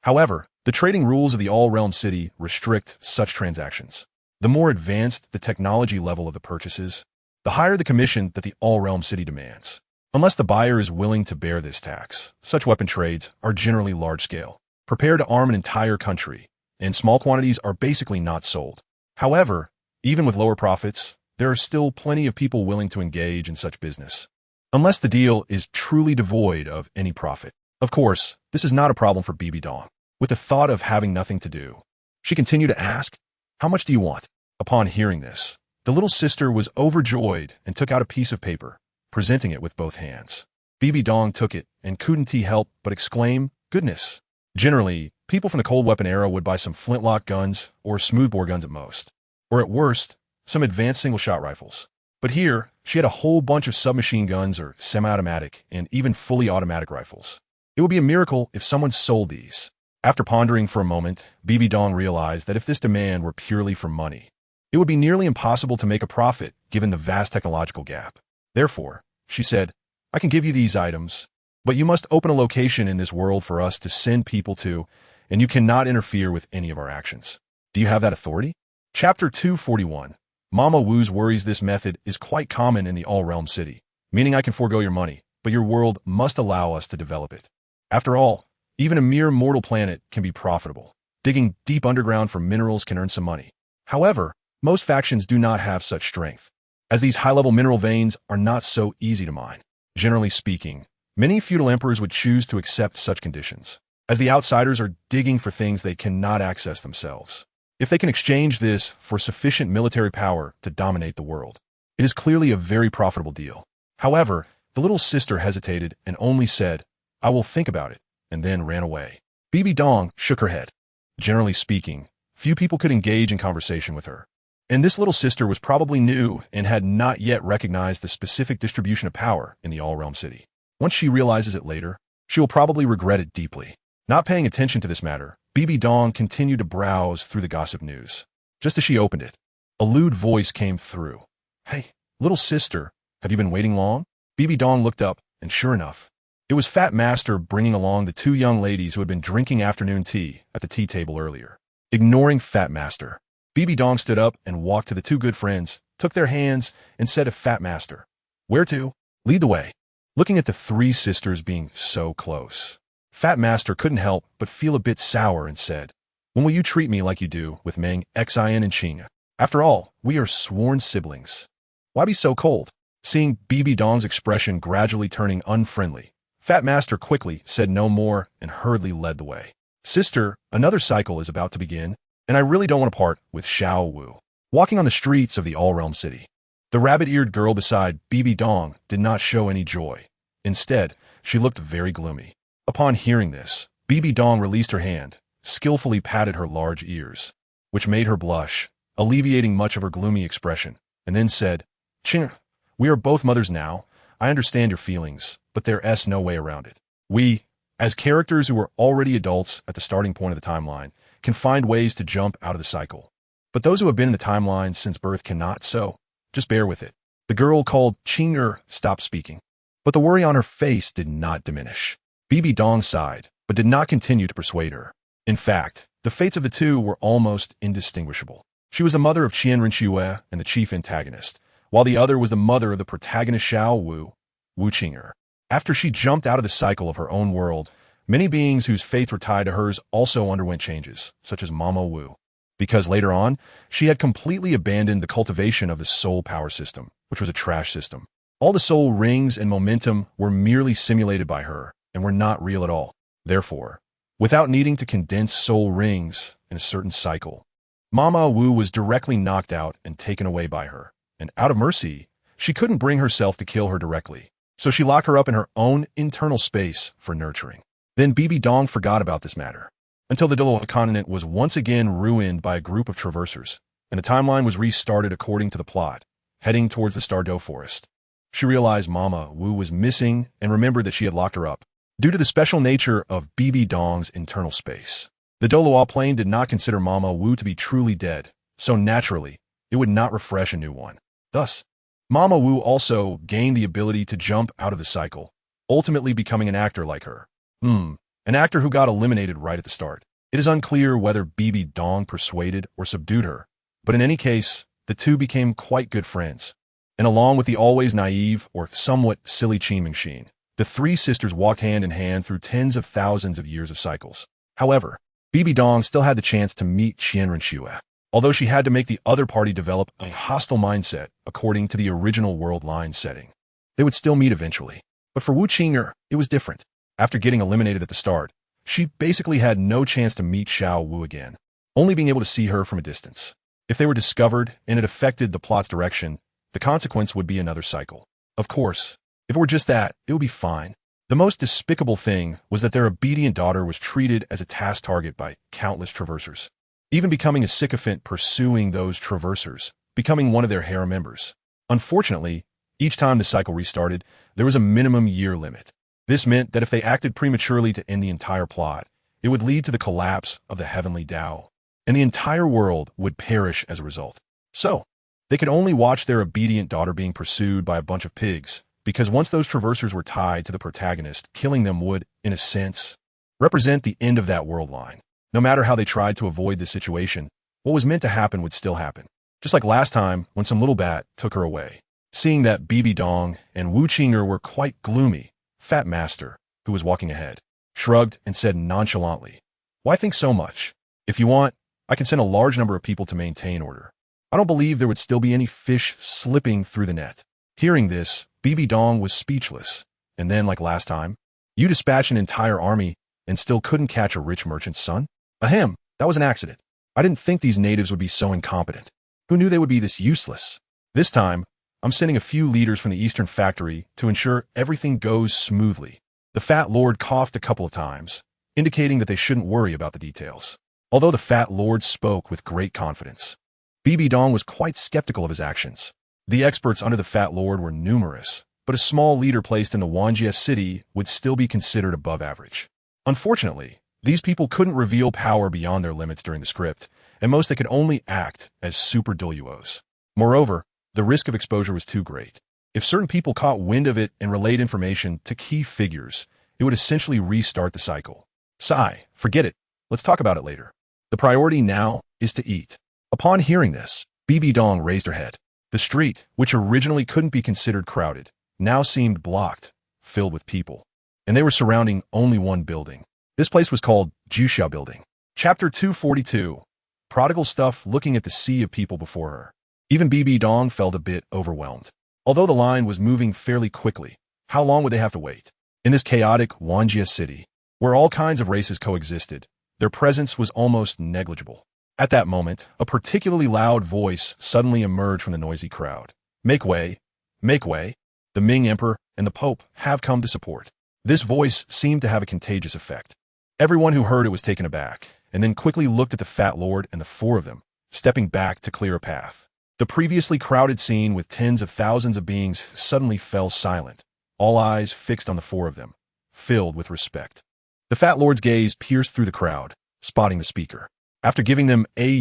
[SPEAKER 1] However, the trading rules of the All-Realm City restrict such transactions. The more advanced the technology level of the purchases, the higher the commission that the All-Realm City demands. Unless the buyer is willing to bear this tax, such weapon trades are generally large-scale, prepared to arm an entire country, and small quantities are basically not sold. However, even with lower profits, there are still plenty of people willing to engage in such business, unless the deal is truly devoid of any profit. Of course, this is not a problem for BB Dong. With the thought of having nothing to do, she continued to ask, "How much do you want?" Upon hearing this, the little sister was overjoyed and took out a piece of paper, presenting it with both hands. BB Dong took it and couldn't help but exclaim, "Goodness!" Generally, people from the cold weapon era would buy some flintlock guns or smoothbore guns at most, or at worst, some advanced single-shot rifles. But here, she had a whole bunch of submachine guns or semi-automatic and even fully automatic rifles. It would be a miracle if someone sold these. After pondering for a moment, BB Dong realized that if this demand were purely for money, it would be nearly impossible to make a profit given the vast technological gap. Therefore, she said, "I can give you these items, but you must open a location in this world for us to send people to, and you cannot interfere with any of our actions. Do you have that authority?" Chapter 241. Mama Wu's worries. This method is quite common in the All-Realm City, meaning I can forego your money, but your world must allow us to develop it. After all, even a mere mortal planet can be profitable. Digging deep underground for minerals can earn some money. However, most factions do not have such strength, as these high-level mineral veins are not so easy to mine. Generally speaking, many feudal emperors would choose to accept such conditions, as the outsiders are digging for things they cannot access themselves. If they can exchange this for sufficient military power to dominate the world, it is clearly a very profitable deal. However, the little sister hesitated and only said, "I will think about it," and then ran away. BB Dong shook her head. Generally speaking, few people could engage in conversation with her, and this little sister was probably new and had not yet recognized the specific distribution of power in the All-Realm City. Once she realizes it later, she will probably regret it deeply. Not paying attention to this matter, BB Dong continued to browse through the gossip news. Just as she opened it, a lewd voice came through. "Hey, little sister, have you been waiting long?" BB Dong looked up, and sure enough, it was Fat Master bringing along the two young ladies who had been drinking afternoon tea at the tea table earlier. Ignoring Fat Master, BB Dong stood up and walked to the two good friends, took their hands, and said to Fat Master, "Where to? Lead the way." Looking at the three sisters being so close, Fat Master couldn't help but feel a bit sour and said, "When will you treat me like you do with Meng, Xin, and Qing? After all, we are sworn siblings. Why be so cold?" Seeing BB Dong's expression gradually turning unfriendly, Fat Master quickly said no more and hurriedly led the way. "Sister, another cycle is about to begin, and I really don't want to part with Xiao Wu." Walking on the streets of the All-Realm City, the rabbit-eared girl beside BB Dong did not show any joy. Instead, she looked very gloomy. Upon hearing this, BB Dong released her hand, skillfully patted her large ears, which made her blush, alleviating much of her gloomy expression, and then said, "Qing, we are both mothers now. I understand your feelings, but there's no way around it. We, as characters who are already adults at the starting point of the timeline, can find ways to jump out of the cycle. But those who have been in the timeline since birth cannot, so just bear with it." The girl called Qing stopped speaking, but the worry on her face did not diminish. BB Dong sighed, but did not continue to persuade her. In fact, the fates of the two were almost indistinguishable. She was the mother of Qian Rinxue and the chief antagonist, while the other was the mother of the protagonist Xiao Wu, Wu Qing'er. After she jumped out of the cycle of her own world, many beings whose fates were tied to hers also underwent changes, such as Mama Wu, because later on, she had completely abandoned the cultivation of the soul power system, which was a trash system. All the soul rings and momentum were merely simulated by her and were not real at all. Therefore, without needing to condense soul rings in a certain cycle, Mama Wu was directly knocked out and taken away by her, and out of mercy, she couldn't bring herself to kill her directly, so she locked her up in her own internal space for nurturing. Then Bibi Dong forgot about this matter, until the Douluo continent was once again ruined by a group of traversers, and the timeline was restarted according to the plot, heading towards the Stardew Forest. She realized Mama Wu was missing and remembered that she had locked her up, due to the special nature of Bibi Dong's internal space. The Douluo plane did not consider Mama Wu to be truly dead, so naturally, it would not refresh a new one. Thus, Mama Wu also gained the ability to jump out of the cycle, ultimately becoming an actor like her. An actor who got eliminated right at the start. It is unclear whether Bibi Dong persuaded or subdued her, but in any case, the two became quite good friends. And along with the always naive or somewhat silly Qin Mingxin, the three sisters walked hand in hand through tens of thousands of years of cycles. However, Bibi Dong still had the chance to meet Qianren Xue, although she had to make the other party develop a hostile mindset according to the original world line setting. They would still meet eventually. But for Wu Qing'er, it was different. After getting eliminated at the start, she basically had no chance to meet Xiao Wu again, only being able to see her from a distance. If they were discovered and it affected the plot's direction, the consequence would be another cycle. Of course, if it were just that, it would be fine. The most despicable thing was that their obedient daughter was treated as a task target by countless traversers, even becoming a sycophant pursuing those traversers, becoming one of their harem members. Unfortunately, each time the cycle restarted, there was a minimum year limit. This meant that if they acted prematurely to end the entire plot, it would lead to the collapse of the heavenly Tao, and the entire world would perish as a result. So, they could only watch their obedient daughter being pursued by a bunch of pigs, because once those traversers were tied to the protagonist, killing them would, in a sense, represent the end of that world line. No matter how they tried to avoid this situation, what was meant to happen would still happen. Just like last time when some little bat took her away. Seeing that Bibi Dong and Wu Qing'er were quite gloomy, Fat Master, who was walking ahead, shrugged and said nonchalantly, "Why think so much? If you want, I can send a large number of people to maintain order. I don't believe there would still be any fish slipping through the net." Hearing this, Bibi Dong was speechless, and then, like last time, "You dispatched an entire army and still couldn't catch a rich merchant's son? Ahem, that was an accident. I didn't think these natives would be so incompetent. Who knew they would be this useless? This time, I'm sending a few leaders from the Eastern Factory to ensure everything goes smoothly." The Fat Lord coughed a couple of times, indicating that they shouldn't worry about the details. Although the Fat Lord spoke with great confidence, Bibi Dong was quite skeptical of his actions. The experts under the Fat Lord were numerous, but a small leader placed in the Wanjie city would still be considered above average. Unfortunately, these people couldn't reveal power beyond their limits during the script, and most they could only act as super Douluos. Moreover, the risk of exposure was too great. If certain people caught wind of it and relayed information to key figures, it would essentially restart the cycle. Sigh, forget it. Let's talk about it later. The priority now is to eat. Upon hearing this, Bibi Dong raised her head. The street, which originally couldn't be considered crowded, now seemed blocked, filled with people. And they were surrounding only one building. This place was called ZhiyingBlasts Building. Chapter 242. Prodigal Stuff looking at the sea of people before her. Even Bibi Dong felt a bit overwhelmed. Although the line was moving fairly quickly, how long would they have to wait? In this chaotic Wanjie city, where all kinds of races coexisted, their presence was almost negligible. At that moment, a particularly loud voice suddenly emerged from the noisy crowd. Make way, make way. The Ming Emperor and the Pope have come to support." This voice seemed to have a contagious effect. Everyone who heard it was taken aback, and then quickly looked at the Fat Lord and the four of them, stepping back to clear a path. The previously crowded scene with tens of thousands of beings suddenly fell silent, all eyes fixed on the four of them, filled with respect. The Fat Lord's gaze pierced through the crowd, spotting the speaker. After giving them a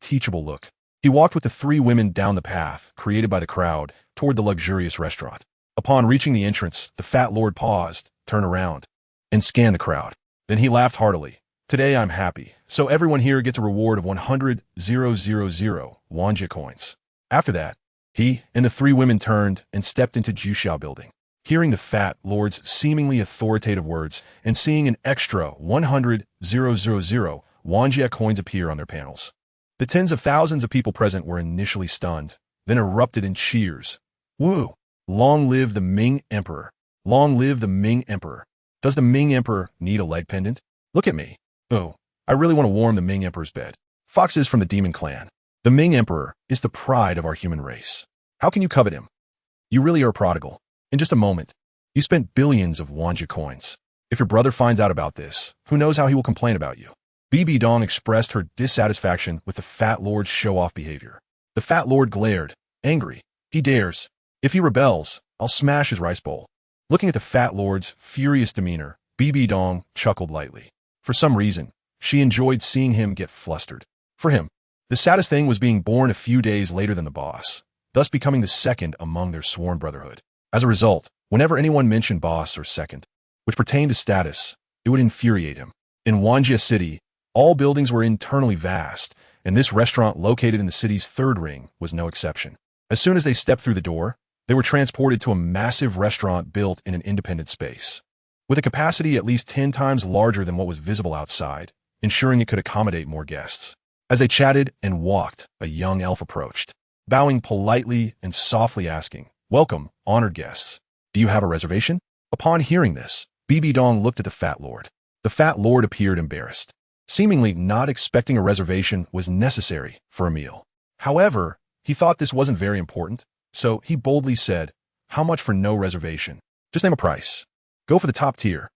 [SPEAKER 1] teachable look, he walked with the three women down the path created by the crowd toward the luxurious restaurant. Upon reaching the entrance, the Fat Lord paused, turned around, and scanned the crowd. Then he laughed heartily. "Today I'm happy, so everyone here gets a reward of 100,000 Wanjie coins." After that, he and the three women turned and stepped into ZhiyingBlasts Building. Hearing the Fat Lord's seemingly authoritative words and seeing an extra 100,000 Wanjie coins appear on their panels, the tens of thousands of people present were initially stunned, then erupted in cheers. "Woo! Long live the Ming Emperor! Long live the Ming Emperor! Does the Ming Emperor need a leg pendant? Look at me. Oh, I really want to warm the Ming Emperor's bed." Foxes from the demon clan. The Ming Emperor is the pride of our human race. How can you covet him? You really are a prodigal. In just a moment, you spent billions of Wanjia coins. If your brother finds out about this, who knows how he will complain about you. Bibi Dong expressed her dissatisfaction with the Fat Lord's show-off behavior. The Fat Lord glared, angry. He dares. If he rebels, I'll smash his rice bowl. Looking at the Fat Lord's furious demeanor, Bibi Dong chuckled lightly. For some reason, she enjoyed seeing him get flustered. For him, the saddest thing was being born a few days later than the boss, thus becoming the second among their sworn brotherhood. As a result, whenever anyone mentioned boss or second, which pertained to status, it would infuriate him. In Wanjia City, all buildings were internally vast, and this restaurant located in the city's third ring was no exception. As soon as they stepped through the door, they were transported to a massive restaurant built in an independent space, with a capacity at least 10 times larger than what was visible outside, ensuring it could accommodate more guests. As they chatted and walked, a young elf approached, bowing politely and softly asking, "Welcome, honored guests. Do you have a reservation?" Upon hearing this, Bibi Dong looked at the Fat Lord. The Fat Lord appeared embarrassed, seemingly not expecting a reservation was necessary for a meal. However, he thought this wasn't very important, so he boldly said, "How much for no reservation? Just name a price. Go for the top tier."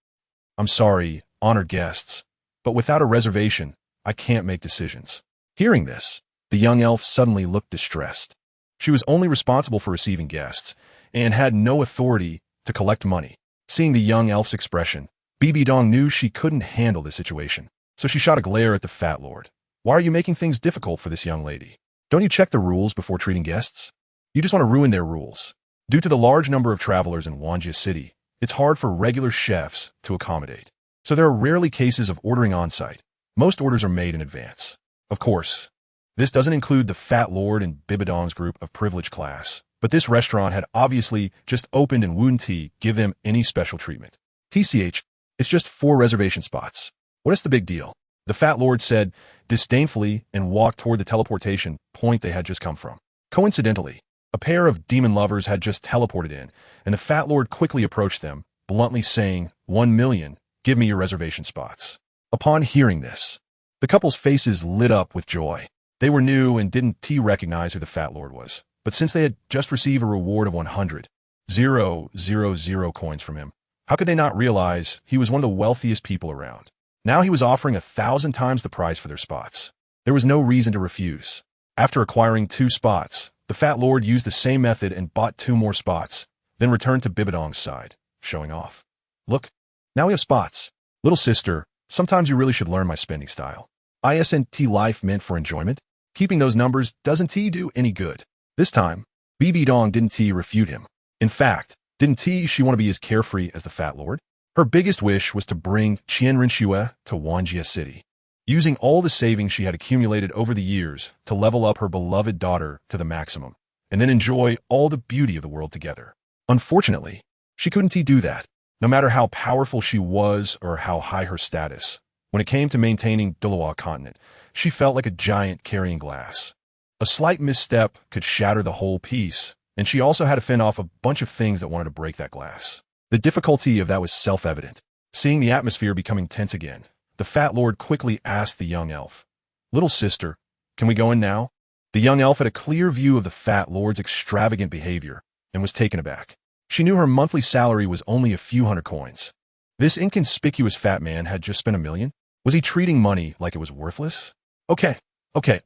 [SPEAKER 1] "I'm sorry, honored guests, but without a reservation, I can't make decisions." Hearing this, the young elf suddenly looked distressed. She was only responsible for receiving guests and had no authority to collect money. Seeing the young elf's expression, Bibi Dong knew she couldn't handle the situation, so she shot a glare at the Fat Lord. "Why are you making things difficult for this young lady? Don't you check the rules before treating guests? You just want to ruin their rules." Due to the large number of travelers in Wanjia City, it's hard for regular chefs to accommodate. So there are rarely cases of ordering on-site. Most orders are made in advance. Of course, this doesn't include the Fat Lord and Bibi Dong's group of privileged class, but this restaurant had obviously just opened and wouldn't give them any special treatment. TCH, it's just 4 reservation spots. What is the big deal? The Fat Lord said disdainfully and walked toward the teleportation point they had just come from. Coincidentally, a pair of demon lovers had just teleported in, and the Fat Lord quickly approached them, bluntly saying, 1 million, give me your reservation spots. Upon hearing this, the couple's faces lit up with joy. They were new and didn't recognize who the Fat Lord was, but since they had just received a reward of 100,000 coins from him, how could they not realize he was one of the wealthiest people around? Now he was offering 1,000 times the price for their spots. There was no reason to refuse. After acquiring 2 spots, the Fat Lord used the same method and bought 2 more spots, then returned to Bibi Dong's side, showing off. "Look, now we have spots. Little sister, sometimes you really should learn my spending style. Isn't life meant for enjoyment? Keeping those numbers doesn't do any good." This time, Bibi Dong didn't refute him. In fact, didn't she want to be as carefree as the Fat Lord? Her biggest wish was to bring Qianrenxue to Wanjia City, using all the savings she had accumulated over the years to level up her beloved daughter to the maximum, and then enjoy all the beauty of the world together. Unfortunately, she couldn't do that, no matter how powerful she was or how high her status. When it came to maintaining Douluo continent, she felt like a giant carrying glass. A slight misstep could shatter the whole piece, and she also had to fend off a bunch of things that wanted to break that glass. The difficulty of that was self-evident. Seeing the atmosphere becoming tense again, the Fat Lord quickly asked the young elf, "Little sister, can we go in now?" The young elf had a clear view of the Fat Lord's extravagant behavior and was taken aback. She knew her monthly salary was only a few hundred coins. This inconspicuous fat man had just spent 1 million? Was he treating money like it was worthless? Okay,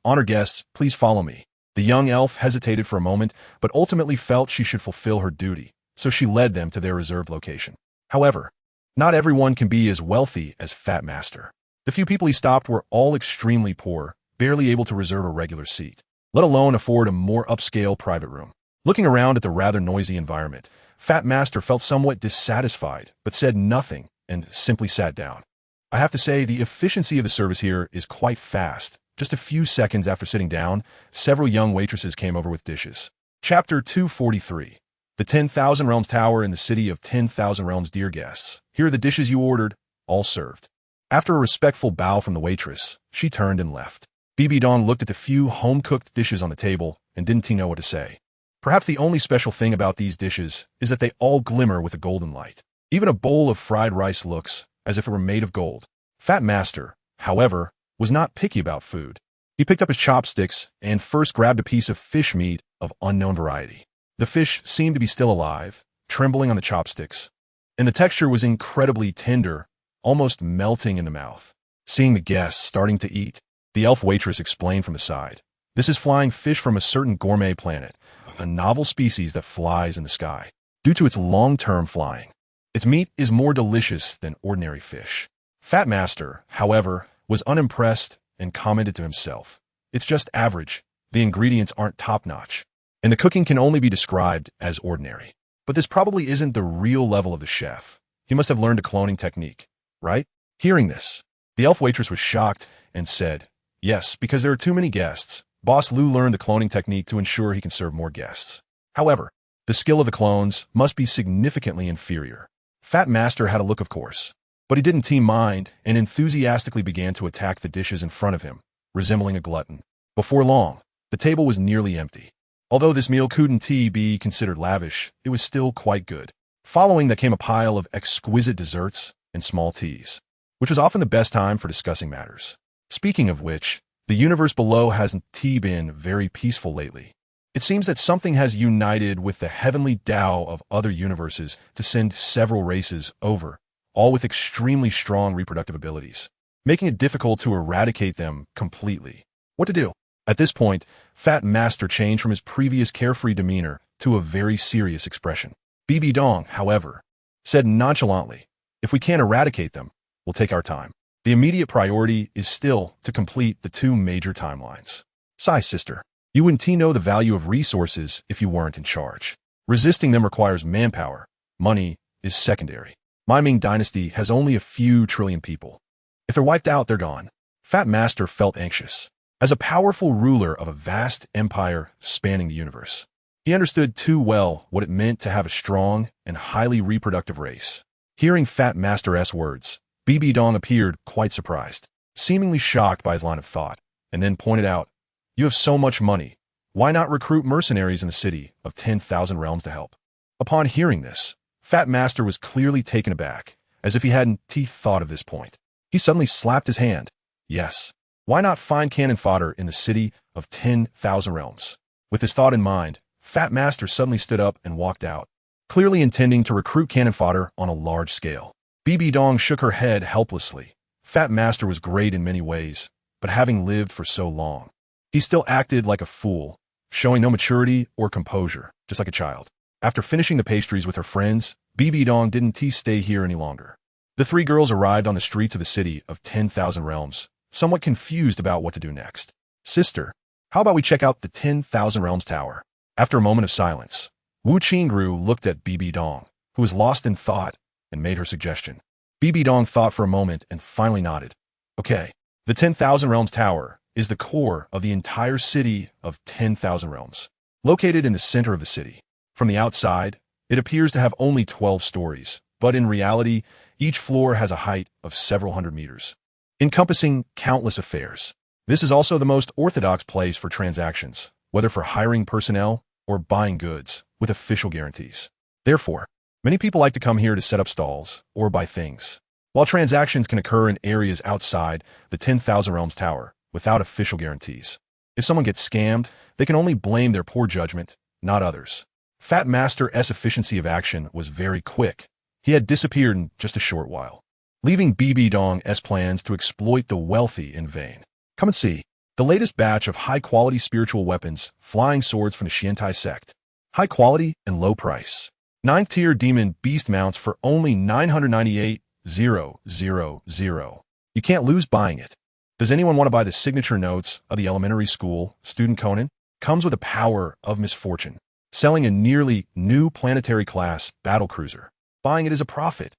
[SPEAKER 1] honored guests, please follow me." The young elf hesitated for a moment, but ultimately felt she should fulfill her duty, so she led them to their reserved location. However, not everyone can be as wealthy as Fat Master. The few people he stopped were all extremely poor, barely able to reserve a regular seat, let alone afford a more upscale private room. Looking around at the rather noisy environment, Fat Master felt somewhat dissatisfied, but said nothing and simply sat down. I have to say, the efficiency of the service here is quite fast. Just a few seconds after sitting down, several young waitresses came over with dishes. Chapter 243. The 10,000 Realms Tower in the City of 10,000 Realms. Dear guests, here are the dishes you ordered, all served. After a respectful bow from the waitress, she turned and left. Bibi Dong looked at the few home-cooked dishes on the table and didn't know what to say. Perhaps the only special thing about these dishes is that they all glimmer with a golden light. Even a bowl of fried rice looks as if it were made of gold. Fat Master, however, was not picky about food. He picked up his chopsticks and first grabbed a piece of fish meat of unknown variety. The fish seemed to be still alive, trembling on the chopsticks, and the texture was incredibly tender, almost melting in the mouth. Seeing the guests starting to eat, the elf waitress explained from the side, "This is flying fish from a certain gourmet planet, a novel species that flies in the sky. Due to its long-term flying, its meat is more delicious than ordinary fish." Fat Master, however, was unimpressed and commented to himself, "It's just average. The ingredients aren't top-notch, and the cooking can only be described as ordinary. But this probably isn't the real level of the chef. He must have learned a cloning technique, right?" Hearing this, the elf waitress was shocked and said, "Yes, because there are too many guests. Boss Lu learned the cloning technique to ensure he can serve more guests. However, the skill of the clones must be significantly inferior." Fat Master had a look, of course, but he didn't mind and enthusiastically began to attack the dishes in front of him, resembling a glutton. Before long, the table was nearly empty. Although this meal couldn't be considered lavish, it was still quite good. Following that came a pile of exquisite desserts and small teas, which was often the best time for discussing matters. Speaking of which, the universe below hasn't been very peaceful lately. It seems that something has united with the heavenly Tao of other universes to send several races over, all with extremely strong reproductive abilities, making it difficult to eradicate them completely. What to do? At this point, Fat Master changed from his previous carefree demeanor to a very serious expression. BB Dong, however, said nonchalantly, "If we can't eradicate them, we'll take our time. The immediate priority is still to complete the 2 major timelines." "Sigh, sister. You wouldn't know the value of resources if you weren't in charge. Resisting them requires manpower. Money is secondary. My Ming dynasty has only a few trillion people. If they're wiped out, they're gone." Fat Master felt anxious. As a powerful ruler of a vast empire spanning the universe, he understood too well what it meant to have a strong and highly reproductive race. Hearing Fat Master's words, BB Dong appeared quite surprised, seemingly shocked by his line of thought, and then pointed out, "You have so much money. Why not recruit mercenaries in the city of 10,000 realms to help?" Upon hearing this, Fat Master was clearly taken aback, as if he hadn't thought of this point. He suddenly slapped his hand. "Yes. Why not find cannon fodder in the city of 10,000 realms?" With this thought in mind, Fat Master suddenly stood up and walked out, clearly intending to recruit cannon fodder on a large scale. BB Dong shook her head helplessly. Fat Master was great in many ways, but having lived for so long, he still acted like a fool, showing no maturity or composure, just like a child. After finishing the pastries with her friends, BB Dong didn't stay here any longer. The 3 girls arrived on the streets of the city of 10,000 realms, somewhat confused about what to do next. "Sister, how about we check out the 10,000 Realms Tower?" After a moment of silence, Wu Qingru looked at BB Dong, who was lost in thought, and made her suggestion. BB Dong thought for a moment and finally nodded. "Okay, the 10,000 Realms Tower is the core of the entire city of 10,000 realms, located in the center of the city. From the outside, it appears to have only 12 stories, but in reality, each floor has a height of several hundred meters, encompassing countless affairs. This is also the most orthodox place for transactions, whether for hiring personnel or buying goods, with official guarantees. Therefore, many people like to come here to set up stalls or buy things, while transactions can occur in areas outside the 10,000 Realms Tower without official guarantees. If someone gets scammed, they can only blame their poor judgment, not others. Fat Master's efficiency of action was very quick. He had disappeared in just a short while, leaving BB Dong's plans to exploit the wealthy in vain. Come and see the latest batch of high-quality spiritual weapons, flying swords from the Xiantai sect. High quality and low price. 9th-tier demon beast mounts for only 998,000. You can't lose buying it. Does anyone want to buy the signature notes of the elementary school student Conan? Comes with the power of misfortune. Selling a nearly new planetary class battlecruiser. Buying it is a profit.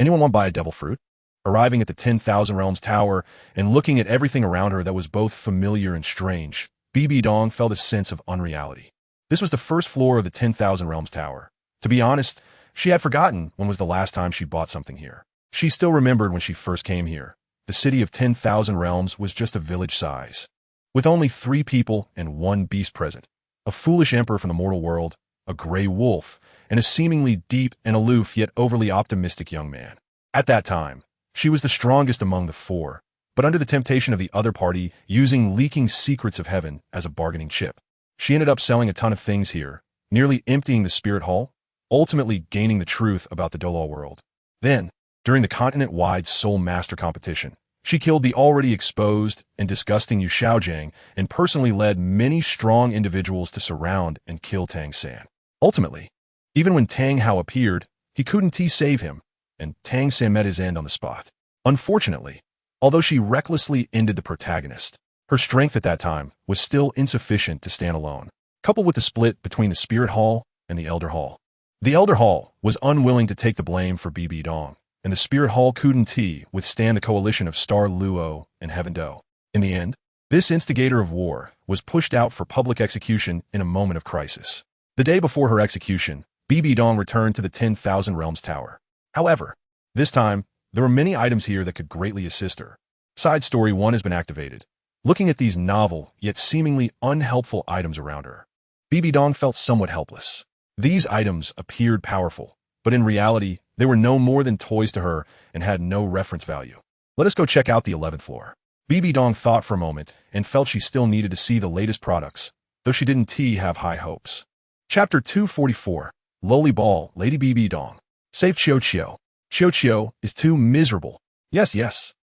[SPEAKER 1] Anyone want to buy a devil fruit? Arriving at the 10,000 Realms Tower and looking at everything around her that was both familiar and strange, BB Dong felt a sense of unreality. This was the first floor of the 10,000 Realms Tower. To be honest, she had forgotten when was the last time she bought something here. She still remembered when she first came here. The city of 10,000 realms was just a village size, with only 3 people and 1 beast present. A foolish emperor from the mortal world, a gray wolf, and a seemingly deep and aloof yet overly optimistic young man. At that time, she was the strongest among the 4, but under the temptation of the other party using leaking secrets of heaven as a bargaining chip. She ended up selling a ton of things here, nearly emptying the spirit hall, ultimately gaining the truth about the Douluo world. Then, during the continent-wide Soul Master competition, she killed the already exposed and disgusting Yu Xiaojiang and personally led many strong individuals to surround and kill Tang San. Ultimately, even when Tang Hao appeared, he couldn't save him, and Tang San met his end on the spot. Unfortunately, although she recklessly ended the protagonist, her strength at that time was still insufficient to stand alone, coupled with the split between the Spirit Hall and the Elder Hall. The Elder Hall was unwilling to take the blame for BB Dong, and the Spirit Hall couldn't withstand the coalition of Star Luo and Heaven Do. In the end, this instigator of war was pushed out for public execution in a moment of crisis. The day before her execution, BB Dong returned to the 10,000 Realms Tower. However, this time, there were many items here that could greatly assist her. Side Story 1 has been activated. Looking at these novel, yet seemingly unhelpful items around her, BB Dong felt somewhat helpless. These items appeared powerful, but in reality, they were no more than toys to her and had no reference value. Let us go check out the 11th floor. BB Dong thought for a moment and felt she still needed to see the latest products, though she didn't have high hopes. Chapter 244, Lowly Ball, Lady BB Dong. Save Qiao. Qiao is too miserable. Yes,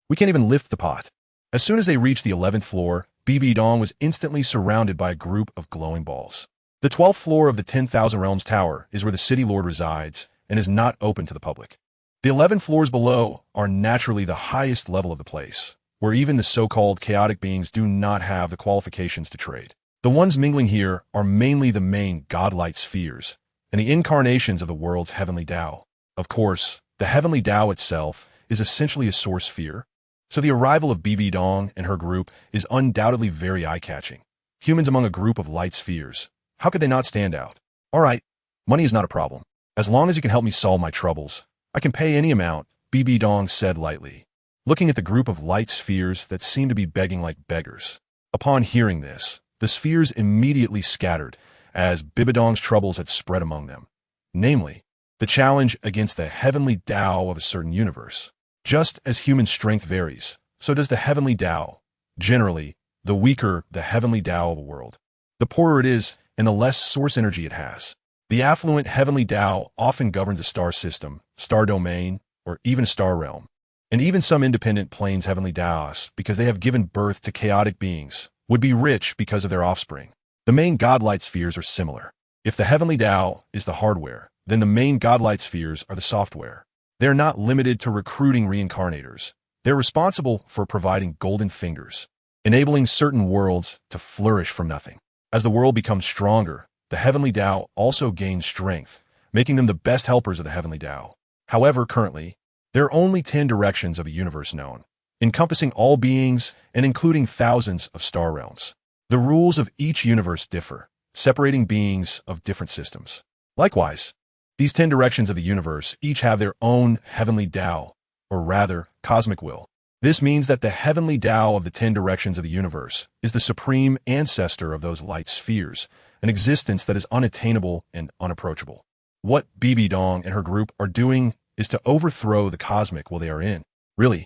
[SPEAKER 1] we can't even lift the pot. As soon as they reached the 11th floor, BB Dong was instantly surrounded by a group of glowing balls. The 12th floor of the 10,000 Realms Tower is where the City Lord resides and is not open to the public. The 11 floors below are naturally the highest level of the place, where even the so-called chaotic beings do not have the qualifications to trade. The ones mingling here are mainly the main godlight spheres and the incarnations of the world's heavenly Tao. Of course, the heavenly Tao itself is essentially a source sphere, so the arrival of BB Dong and her group is undoubtedly very eye-catching. Humans among a group of light spheres. How could they not stand out? All right, money is not a problem. As long as you can help me solve my troubles, I can pay any amount, BB Dong said lightly, looking at the group of light spheres that seemed to be begging like beggars. Upon hearing this, the spheres immediately scattered, as BB Dong's troubles had spread among them. Namely, the challenge against the heavenly Tao of a certain universe. Just as human strength varies, so does the heavenly Tao. Generally, the weaker the heavenly Tao of a world, the poorer it is and the less source energy it has. The affluent heavenly Tao often governs a star system, star domain, or even a star realm. And even some independent planes heavenly Taos, because they have given birth to chaotic beings, would be rich because of their offspring. The main godlight spheres are similar. If the heavenly Tao is the hardware, then the main godlight spheres are the software. They are not limited to recruiting reincarnators. They're responsible for providing golden fingers, enabling certain worlds to flourish from nothing. As the world becomes stronger, the heavenly Tao also gains strength, making them the best helpers of the heavenly Tao. However, currently, there are only 10 directions of a universe known, encompassing all beings and including thousands of star realms. The rules of each universe differ, separating beings of different systems. Likewise, these 10 directions of the universe each have their own heavenly Tao, or rather, cosmic will. This means that the heavenly Tao of the 10 directions of the universe is the supreme ancestor of those light spheres, an existence that is unattainable and unapproachable. What BB Dong and her group are doing is to overthrow the cosmic will they are in. Really?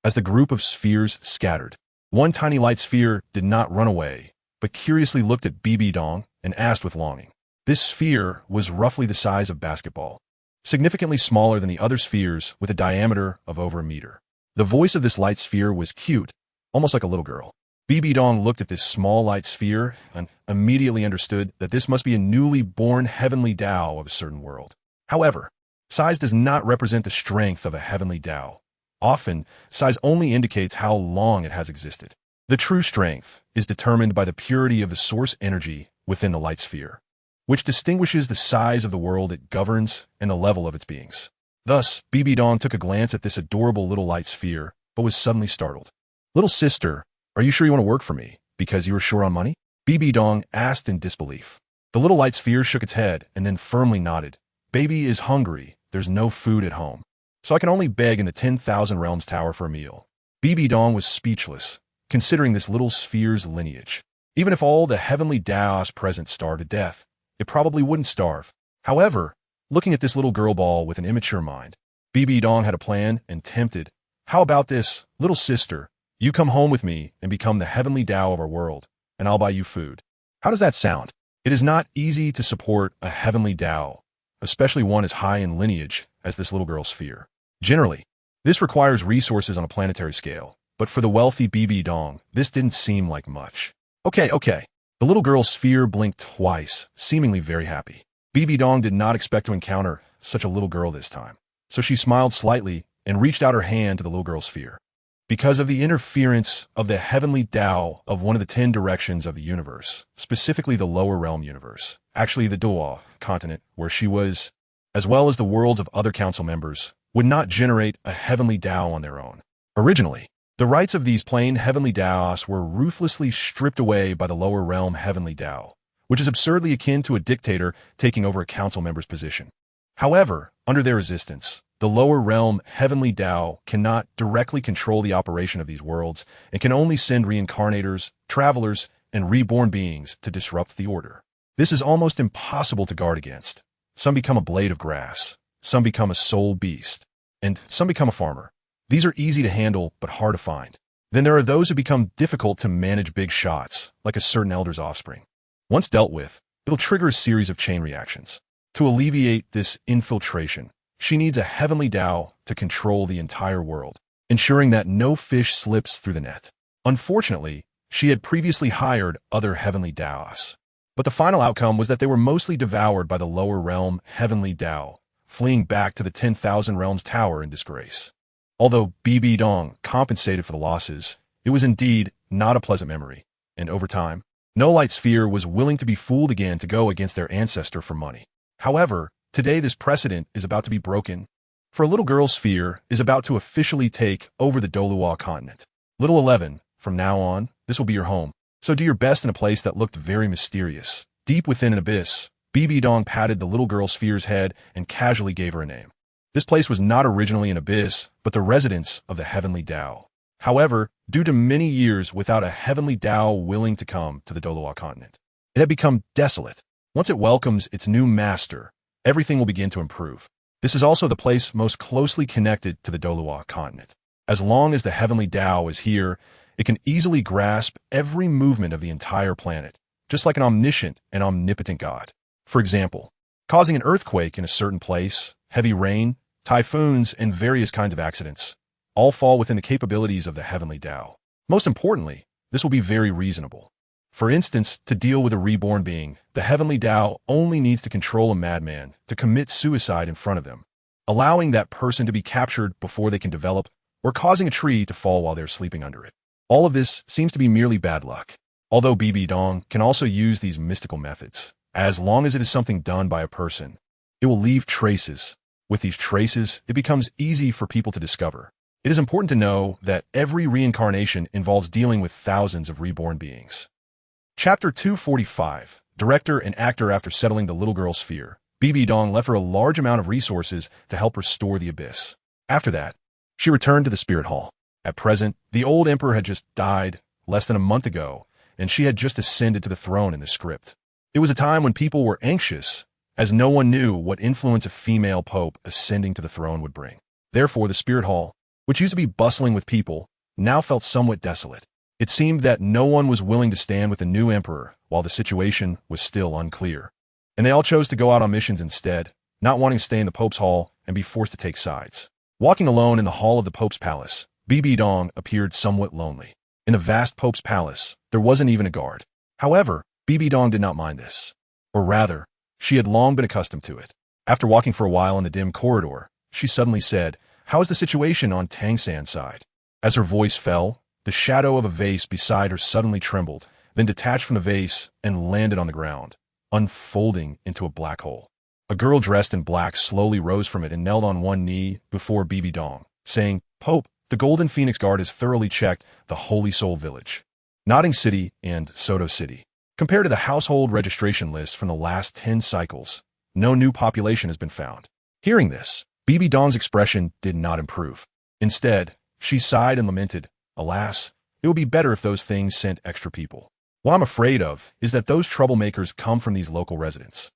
[SPEAKER 1] As the group of spheres scattered, one tiny light sphere did not run away, but curiously looked at BB Dong and asked with longing. This sphere was roughly the size of basketball, significantly smaller than the other spheres with a diameter of over a meter. The voice of this light sphere was cute, almost like a little girl. BB Dong looked at this small light sphere and immediately understood that this must be a newly born heavenly Tao of a certain world. However, size does not represent the strength of a heavenly Tao. Often, size only indicates how long it has existed. The true strength is determined by the purity of the source energy within the light sphere, which distinguishes the size of the world it governs and the level of its beings. Thus, BB Dong took a glance at this adorable little light sphere, but was suddenly startled. Little sister, are you sure you want to work for me, because you are short on money? BB Dong asked in disbelief. The little light sphere shook its head and then firmly nodded. Baby is hungry, there's no food at home, so I can only beg in the 10,000 Realms Tower for a meal. BB Dong was speechless, considering this little sphere's lineage. Even if all the heavenly Taos present starved to death, it probably wouldn't starve. However, looking at this little girl ball with an immature mind, BB Dong had a plan and tempted, How about this, little sister? You come home with me and become the heavenly Tao of our world, and I'll buy you food. How does that sound? It is not easy to support a heavenly Tao, especially one as high in lineage as this little girl's sphere. Generally, this requires resources on a planetary scale, but for the wealthy Bibi Dong, this didn't seem like much. Okay. The little girl's sphere blinked twice, seemingly very happy. Bibi Dong did not expect to encounter such a little girl this time, so she smiled slightly and reached out her hand to the little girl's sphere. Because of the interference of the heavenly Tao of one of the 10 directions of the universe, specifically the lower realm universe, actually the Douluo continent where she was, as well as the worlds of other council members, would not generate a heavenly Tao on their own. Originally, the rights of these plain heavenly Taos were ruthlessly stripped away by the lower realm heavenly Tao, which is absurdly akin to a dictator taking over a council member's position. However, under their resistance, the lower realm heavenly Tao cannot directly control the operation of these worlds and can only send reincarnators, travelers, and reborn beings to disrupt the order. This is almost impossible to guard against. Some become a blade of grass, some become a soul beast, and some become a farmer. These are easy to handle but hard to find. Then there are those who become difficult to manage big shots, like a certain elder's offspring. Once dealt with, it'll trigger a series of chain reactions. To alleviate this infiltration, she needs a heavenly Tao to control the entire world, ensuring that no fish slips through the net. Unfortunately, she had previously hired other heavenly Taos, but the final outcome was that they were mostly devoured by the lower realm heavenly Tao, fleeing back to the 10,000 Realms Tower in disgrace. Although Bibi Dong compensated for the losses, it was indeed not a pleasant memory, and over time, No Light Sphere was willing to be fooled again to go against their ancestor for money. However, today this precedent is about to be broken, for a little girl's sphere is about to officially take over the Douluo continent. Little 11, from now on, this will be your home, so do your best in a place that looked very mysterious. Deep within an abyss, Bibi Dong patted the little girl's sphere's head and casually gave her a name. This place was not originally an abyss, but the residence of the heavenly Tao. However, due to many years without a heavenly Tao willing to come to the Douluo continent, it had become desolate. Once it welcomes its new master, everything will begin to improve. This is also the place most closely connected to the Douluo continent. As long as the heavenly Tao is here, it can easily grasp every movement of the entire planet, just like an omniscient and omnipotent god. For example, causing an earthquake in a certain place, heavy rain, typhoons, and various kinds of accidents all fall within the capabilities of the heavenly Tao. Most importantly, this will be very reasonable. For instance, to deal with a reborn being, the heavenly Tao only needs to control a madman to commit suicide in front of them, allowing that person to be captured before they can develop, or causing a tree to fall while they're sleeping under it. All of this seems to be merely bad luck, although Bibi Dong can also use these mystical methods. As long as it is something done by a person, it will leave traces. With these traces, it becomes easy for people to discover. It is important to know that every reincarnation involves dealing with thousands of reborn beings. Chapter 245. Director and actor. After settling the little girl's sphere, Bibi Dong left her a large amount of resources to help restore the abyss. After that, she returned to the spirit hall. At present, the old emperor had just died less than a month ago, and she had just ascended to the throne in the script. It was a time when people were anxious, as no one knew what influence a female pope ascending to the throne would bring. Therefore, the spirit hall, which used to be bustling with people, now felt somewhat desolate. It seemed that no one was willing to stand with the new emperor while the situation was still unclear. And they all chose to go out on missions instead, not wanting to stay in the pope's hall and be forced to take sides. Walking alone in the hall of the pope's palace, Bibi Dong appeared somewhat lonely. In the vast pope's palace, there wasn't even a guard. However, Bibi Dong did not mind this. Or rather, she had long been accustomed to it. After walking for a while in the dim corridor, she suddenly said, "How is the situation on Tangsan's side?" As her voice fell, the shadow of a vase beside her suddenly trembled, then detached from the vase and landed on the ground, unfolding into a black hole. A girl dressed in black slowly rose from it and knelt on one knee before Bibi Dong, saying, "Pope, the Golden Phoenix Guard has thoroughly checked the Holy Soul Village, Nodding City, and Soto City. Compared to the household registration list from the last 10 cycles, no new population has been found." Hearing this, Bibi Dong's expression did not improve. Instead, she sighed and lamented, "Alas, it would be better if those things sent extra people. What I'm afraid of is that those troublemakers come from these local residents.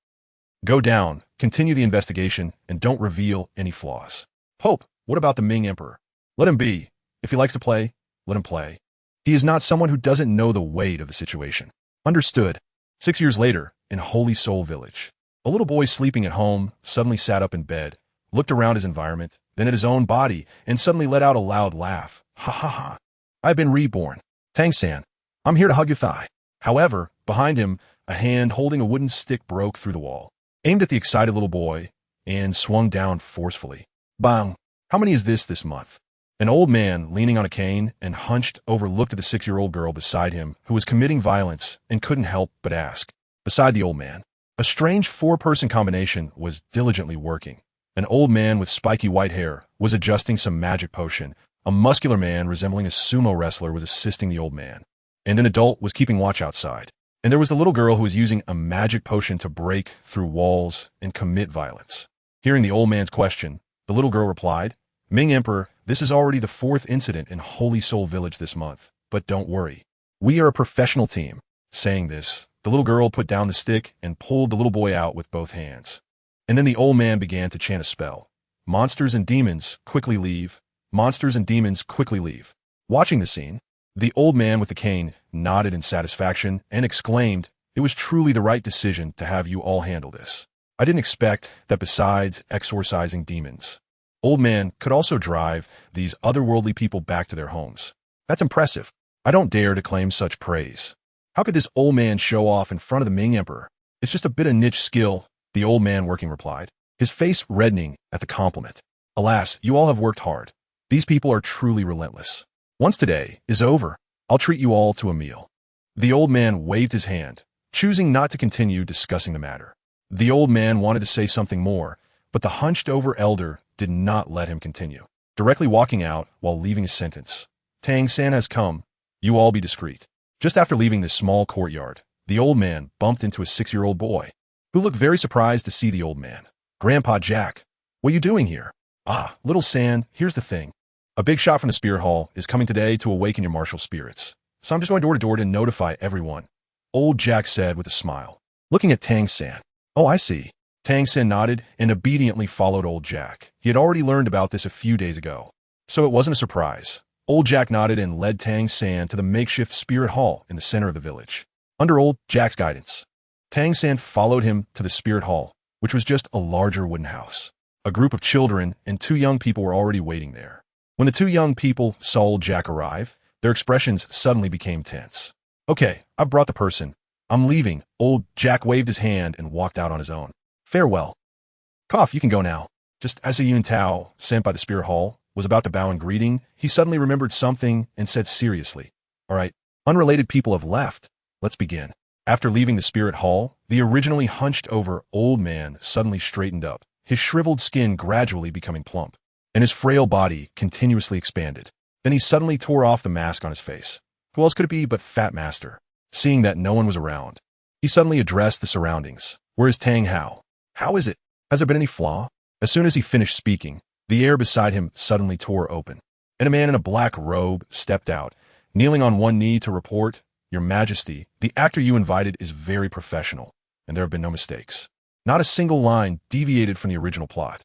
[SPEAKER 1] Go down, continue the investigation, and don't reveal any flaws." "Pope, what about the Ming Emperor?" Let him be. If he likes to play, let him play. He is not someone who doesn't know the weight of the situation. Understood. 6 years later, in Holy Soul Village, a little boy sleeping at home suddenly sat up in bed, looked around his environment, then at his own body, and suddenly let out a loud laugh. Ha ha ha. I've been reborn. Tang-san, I'm here to hug your thigh. However, behind him, a hand holding a wooden stick broke through the wall, aimed at the excited little boy, and swung down forcefully. Bang! How many is this month? An old man, leaning on a cane and hunched over, looked at the 6-year-old girl beside him, who was committing violence, and couldn't help but ask. Beside the old man, a strange 4-person combination was diligently working. An old man with spiky white hair was adjusting some magic potion. A muscular man resembling a sumo wrestler was assisting the old man. And an adult was keeping watch outside. And there was the little girl who was using a magic potion to break through walls and commit violence. Hearing the old man's question, the little girl replied, Ming Emperor, this is already the 4th incident in Holy Soul Village this month, but don't worry. We are a professional team. Saying this, the little girl put down the stick and pulled the little boy out with both hands. And then the old man began to chant a spell. Monsters and demons, quickly leave. Monsters and demons, quickly leave. Watching the scene, the old man with the cane nodded in satisfaction and exclaimed, It was truly the right decision to have you all handle this. I didn't expect that besides exorcising demons, old man could also drive these otherworldly people back to their homes. That's impressive. I don't dare to claim such praise. How could this old man show off in front of the Ming Emperor? It's just a bit of niche skill, the old man working replied, his face reddening at the compliment. Alas, you all have worked hard. These people are truly relentless. Once today is over, I'll treat you all to a meal. The old man waved his hand, choosing not to continue discussing the matter. The old man wanted to say something more, but the hunched-over elder did not let him continue, directly walking out while leaving a sentence. Tang-san has come. You all be discreet. Just after leaving this small courtyard, the old man bumped into a 6-year-old boy, who looked very surprised to see the old man. Grandpa Jack, what are you doing here? Ah, little San, here's the thing. A big shot from the spirit hall is coming today to awaken your martial spirits. So I'm just going door to door to notify everyone. Old Jack said with a smile, looking at Tang-san. Oh, I see. Tang-san nodded and obediently followed old Jack. He had already learned about this a few days ago, so it wasn't a surprise. Old Jack nodded and led Tang-san to the makeshift spirit hall in the center of the village. Under old Jack's guidance, Tang-san followed him to the spirit hall, which was just a larger wooden house. A group of children and 2 young people were already waiting there. When the 2 young people saw old Jack arrive, their expressions suddenly became tense. Okay, I've brought the person. I'm leaving. Old Jack waved his hand and walked out on his own. Farewell. Cough, you can go now. Just as a Yun Tao, sent by the spirit hall, was about to bow in greeting, he suddenly remembered something and said seriously, All right, unrelated people have left. Let's begin. After leaving the spirit hall, the originally hunched-over old man suddenly straightened up, his shriveled skin gradually becoming plump, and his frail body continuously expanded. Then he suddenly tore off the mask on his face. Who else could it be but Fat Master? Seeing that no one was around, he suddenly addressed the surroundings. Where is Tang Hao? How is it? Has there been any flaw? As soon as he finished speaking, the air beside him suddenly tore open, and a man in a black robe stepped out, kneeling on one knee to report, Your Majesty, the actor you invited is very professional, and there have been no mistakes. Not a single line deviated from the original plot.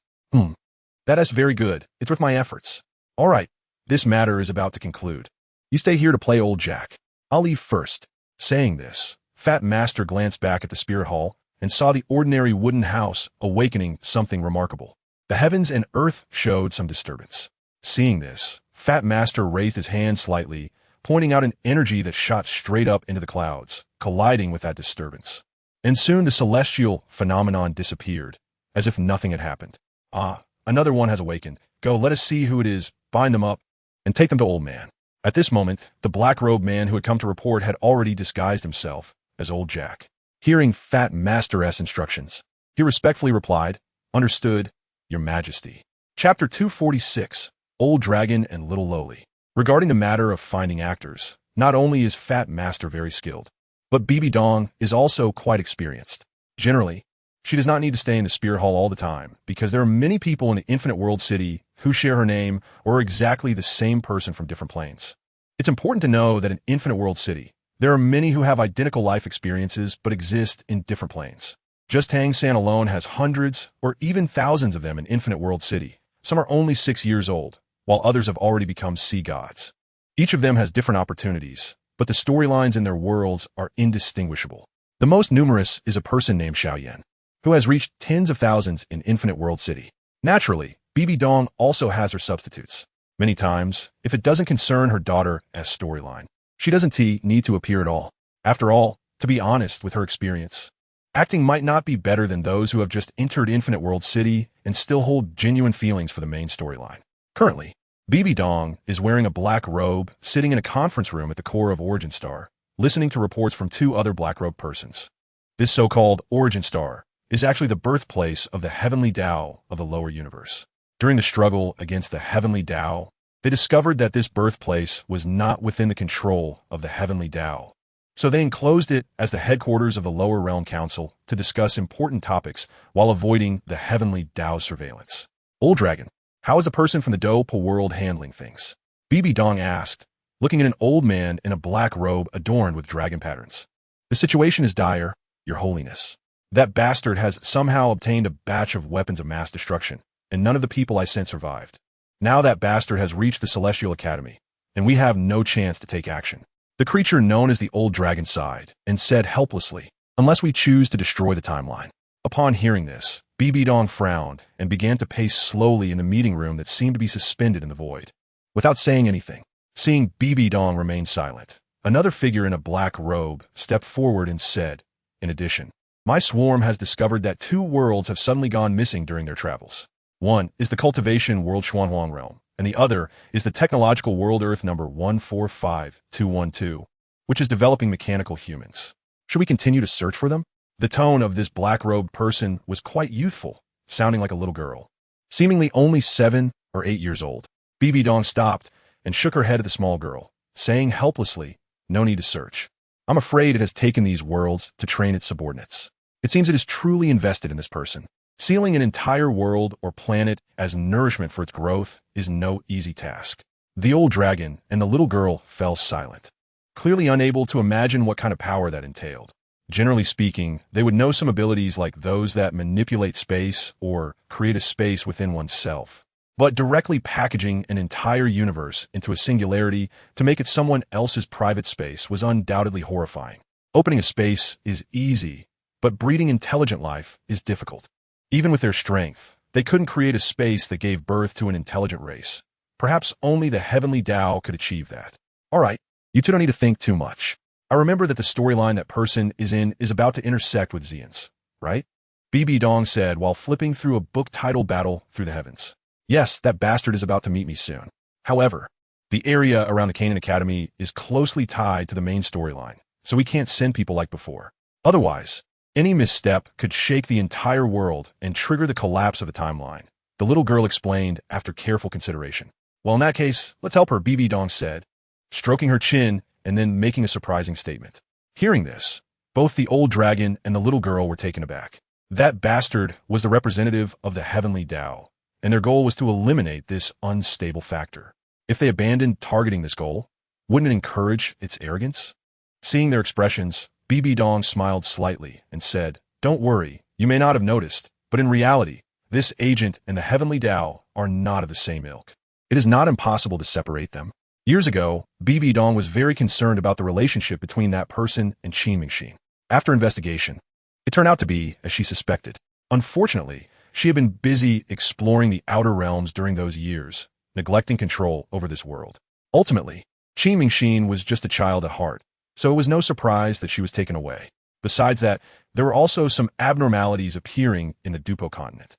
[SPEAKER 1] That's very good. It's worth my efforts. All right, this matter is about to conclude. You stay here to play old Jack. I'll leave first. Saying this, Fat Master glanced back at the spirit hall and saw the ordinary wooden house awakening something remarkable. The heavens and earth showed some disturbance. Seeing this, Fat Master raised his hand slightly, pointing out an energy that shot straight up into the clouds, colliding with that disturbance. And soon the celestial phenomenon disappeared, as if nothing had happened. Ah, another one has awakened. Go, let us see who it is, bind them up, and take them to old man. At this moment, the black-robed man who had come to report had already disguised himself as old Jack. Hearing Fat Master's instructions, he respectfully replied, Understood, Your Majesty. Chapter 246, Old Dragon and Little Lowly. Regarding the matter of finding actors, not only is Fat Master very skilled, but Bibi Dong is also quite experienced. Generally, she does not need to stay in the spirit hall all the time, because there are many people in the Infinite World City who share her name or are exactly the same person from different planes. It's important to know that in Infinite World City, there are many who have identical life experiences but exist in different planes. Just Tang-san alone has hundreds or even thousands of them in Infinite World City. Some are only 6 years old, while others have already become sea gods. Each of them has different opportunities, but the storylines in their worlds are indistinguishable. The most numerous is a person named Xiaoyan, who has reached tens of thousands in Infinite World City. Naturally, Bibi Dong also has her substitutes. Many times, if it doesn't concern her daughter's storyline, she doesn't need to appear at all. After all, to be honest with her experience, acting might not be better than those who have just entered Infinite World City and still hold genuine feelings for the main storyline. Currently, Bibi Dong is wearing a black robe, sitting in a conference room at the core of Origin Star, listening to reports from two other black-robed persons. This so-called Origin Star is actually the birthplace of the heavenly Dao of the lower universe. During the struggle against the heavenly Dao, they discovered that this birthplace was not within the control of the heavenly Dao. So they enclosed it as the headquarters of the lower realm council to discuss important topics while avoiding the heavenly Dao surveillance. Old Dragon, how is a person from the Douluo world handling things? Bibi Dong asked, looking at an old man in a black robe adorned with dragon patterns. The situation is dire, Your Holiness. That bastard has somehow obtained a batch of weapons of mass destruction, and none of the people I sent survived. Now that bastard has reached the Celestial Academy, and we have no chance to take action. The creature known as the Old Dragon sighed and said helplessly, unless we choose to destroy the timeline. Upon hearing this, Bibi Dong frowned and began to pace slowly in the meeting room that seemed to be suspended in the void. Without saying anything, seeing Bibi Dong remain silent, another figure in a black robe stepped forward and said, in addition, my swarm has discovered that two worlds have suddenly gone missing during their travels. One is the cultivation world Xuanhuang realm, and the other is the technological world Earth number 145212, which is developing mechanical humans. Should we continue to search for them? The tone of this black-robed person was quite youthful, sounding like a little girl. Seemingly only 7 or 8 years old, Bibi Dong stopped and shook her head at the small girl, saying helplessly, no need to search. I'm afraid it has taken these worlds to train its subordinates. It seems it is truly invested in this person. Sealing an entire world or planet as nourishment for its growth is no easy task. The old dragon and the little girl fell silent, clearly unable to imagine what kind of power that entailed. Generally speaking, they would know some abilities like those that manipulate space or create a space within oneself. But directly packaging an entire universe into a singularity to make it someone else's private space was undoubtedly horrifying. Opening a space is easy, but breeding intelligent life is difficult. Even with their strength, they couldn't create a space that gave birth to an intelligent race. Perhaps only the heavenly Dao could achieve that. All right, you two don't need to think too much. I remember that the storyline that person is in is about to intersect with Xian's, right? Bibi Dong said while flipping through a book titled Battle Through the Heavens. Yes, that bastard is about to meet me soon. However, the area around the Canaan Academy is closely tied to the main storyline, so we can't send people like before. Otherwise, any misstep could shake the entire world and trigger the collapse of the timeline, the little girl explained after careful consideration. Well, in that case, let's help her, Bibi Dong said, stroking her chin and then making a surprising statement. Hearing this, both the old dragon and the little girl were taken aback. That bastard was the representative of the heavenly Dao, and their goal was to eliminate this unstable factor. If they abandoned targeting this goal, wouldn't it encourage its arrogance? Seeing their expressions, Bibi Dong smiled slightly and said, don't worry, you may not have noticed, but in reality, this agent and the heavenly Dao are not of the same ilk. It is not impossible to separate them. Years ago, Bibi Dong was very concerned about the relationship between that person and Qin Mingxin. After investigation, it turned out to be as she suspected. Unfortunately, she had been busy exploring the outer realms during those years, neglecting control over this world. Ultimately, Qin Mingxin was just a child at heart, so it was no surprise that she was taken away. Besides that, there were also some abnormalities appearing in the Douluo continent,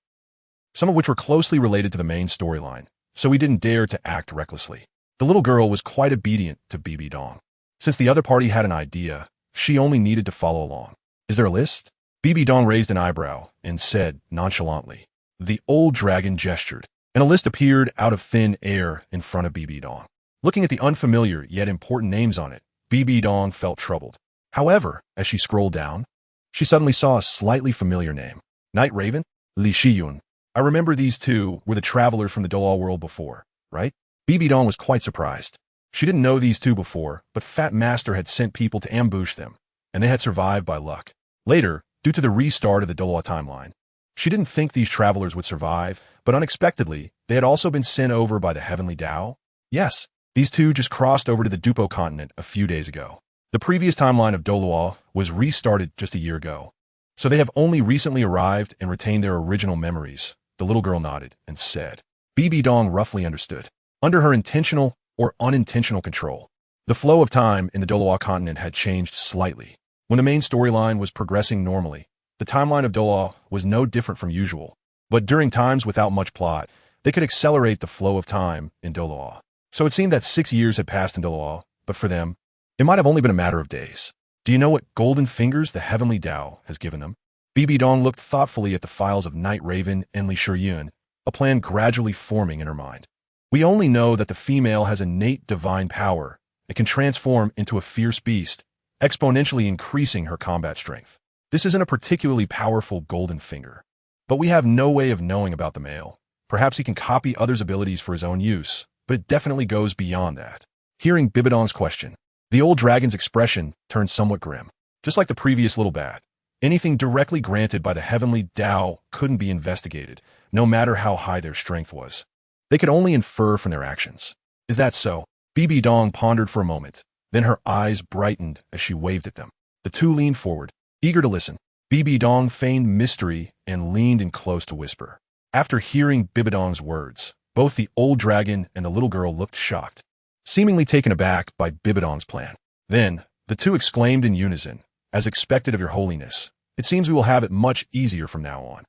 [SPEAKER 1] some of which were closely related to the main storyline, so we didn't dare to act recklessly. The little girl was quite obedient to Bibi Dong. Since the other party had an idea, she only needed to follow along. Is there a list? Bibi Dong raised an eyebrow and said nonchalantly. The old dragon gestured, and a list appeared out of thin air in front of Bibi Dong. Looking at the unfamiliar yet important names on it, Bibi Dong felt troubled. However, as she scrolled down, she suddenly saw a slightly familiar name. Night Raven? Li Shiyun. I remember these two were the travelers from the Douluo world before, right? Bibi Dong was quite surprised. She didn't know these two before, but Fat Master had sent people to ambush them, and they had survived by luck. Later, due to the restart of the Douluo timeline, she didn't think these travelers would survive, but unexpectedly, They had also been sent over by the heavenly Dao? Yes, these two just crossed over to the Dupo continent a few days ago. The previous timeline of Douluo was restarted just a year ago. So they have only recently arrived and retained their original memories. The little girl nodded and said. Bibi Dong roughly understood. Under her intentional or unintentional control, the flow of time in the Douluo continent had changed slightly. When the main storyline was progressing normally, the timeline of Douluo was no different from usual. But during times without much plot, they could accelerate the flow of time in Douluo. So it seemed that 6 years had passed in Douluo, but for them, it might have only been a matter of days. Do you know what golden fingers the heavenly Dao has given them? Bibi Dong looked thoughtfully at the files of Night Raven and Li Shiyun, a plan gradually forming in her mind. We only know that the female has innate divine power and can transform into a fierce beast, exponentially increasing her combat strength. This isn't a particularly powerful golden finger. But we have no way of knowing about the male. Perhaps he can copy others' abilities for his own use, but it definitely goes beyond that. Hearing Bibidong's question, the old dragon's expression turned somewhat grim. Just like the previous little bat, anything directly granted by the heavenly Dao couldn't be investigated, no matter how high their strength was. They could only infer from their actions. Is that so? Bibi Dong pondered for a moment. Then her eyes brightened as she waved at them. The two leaned forward, eager to listen. Bibi Dong feigned mystery and leaned in close to whisper. After hearing Bibidong's words, both the old dragon and the little girl looked shocked, seemingly taken aback by Bibidong's plan. Then, the two exclaimed in unison, "As expected of your holiness, it seems we will have it much easier from now on."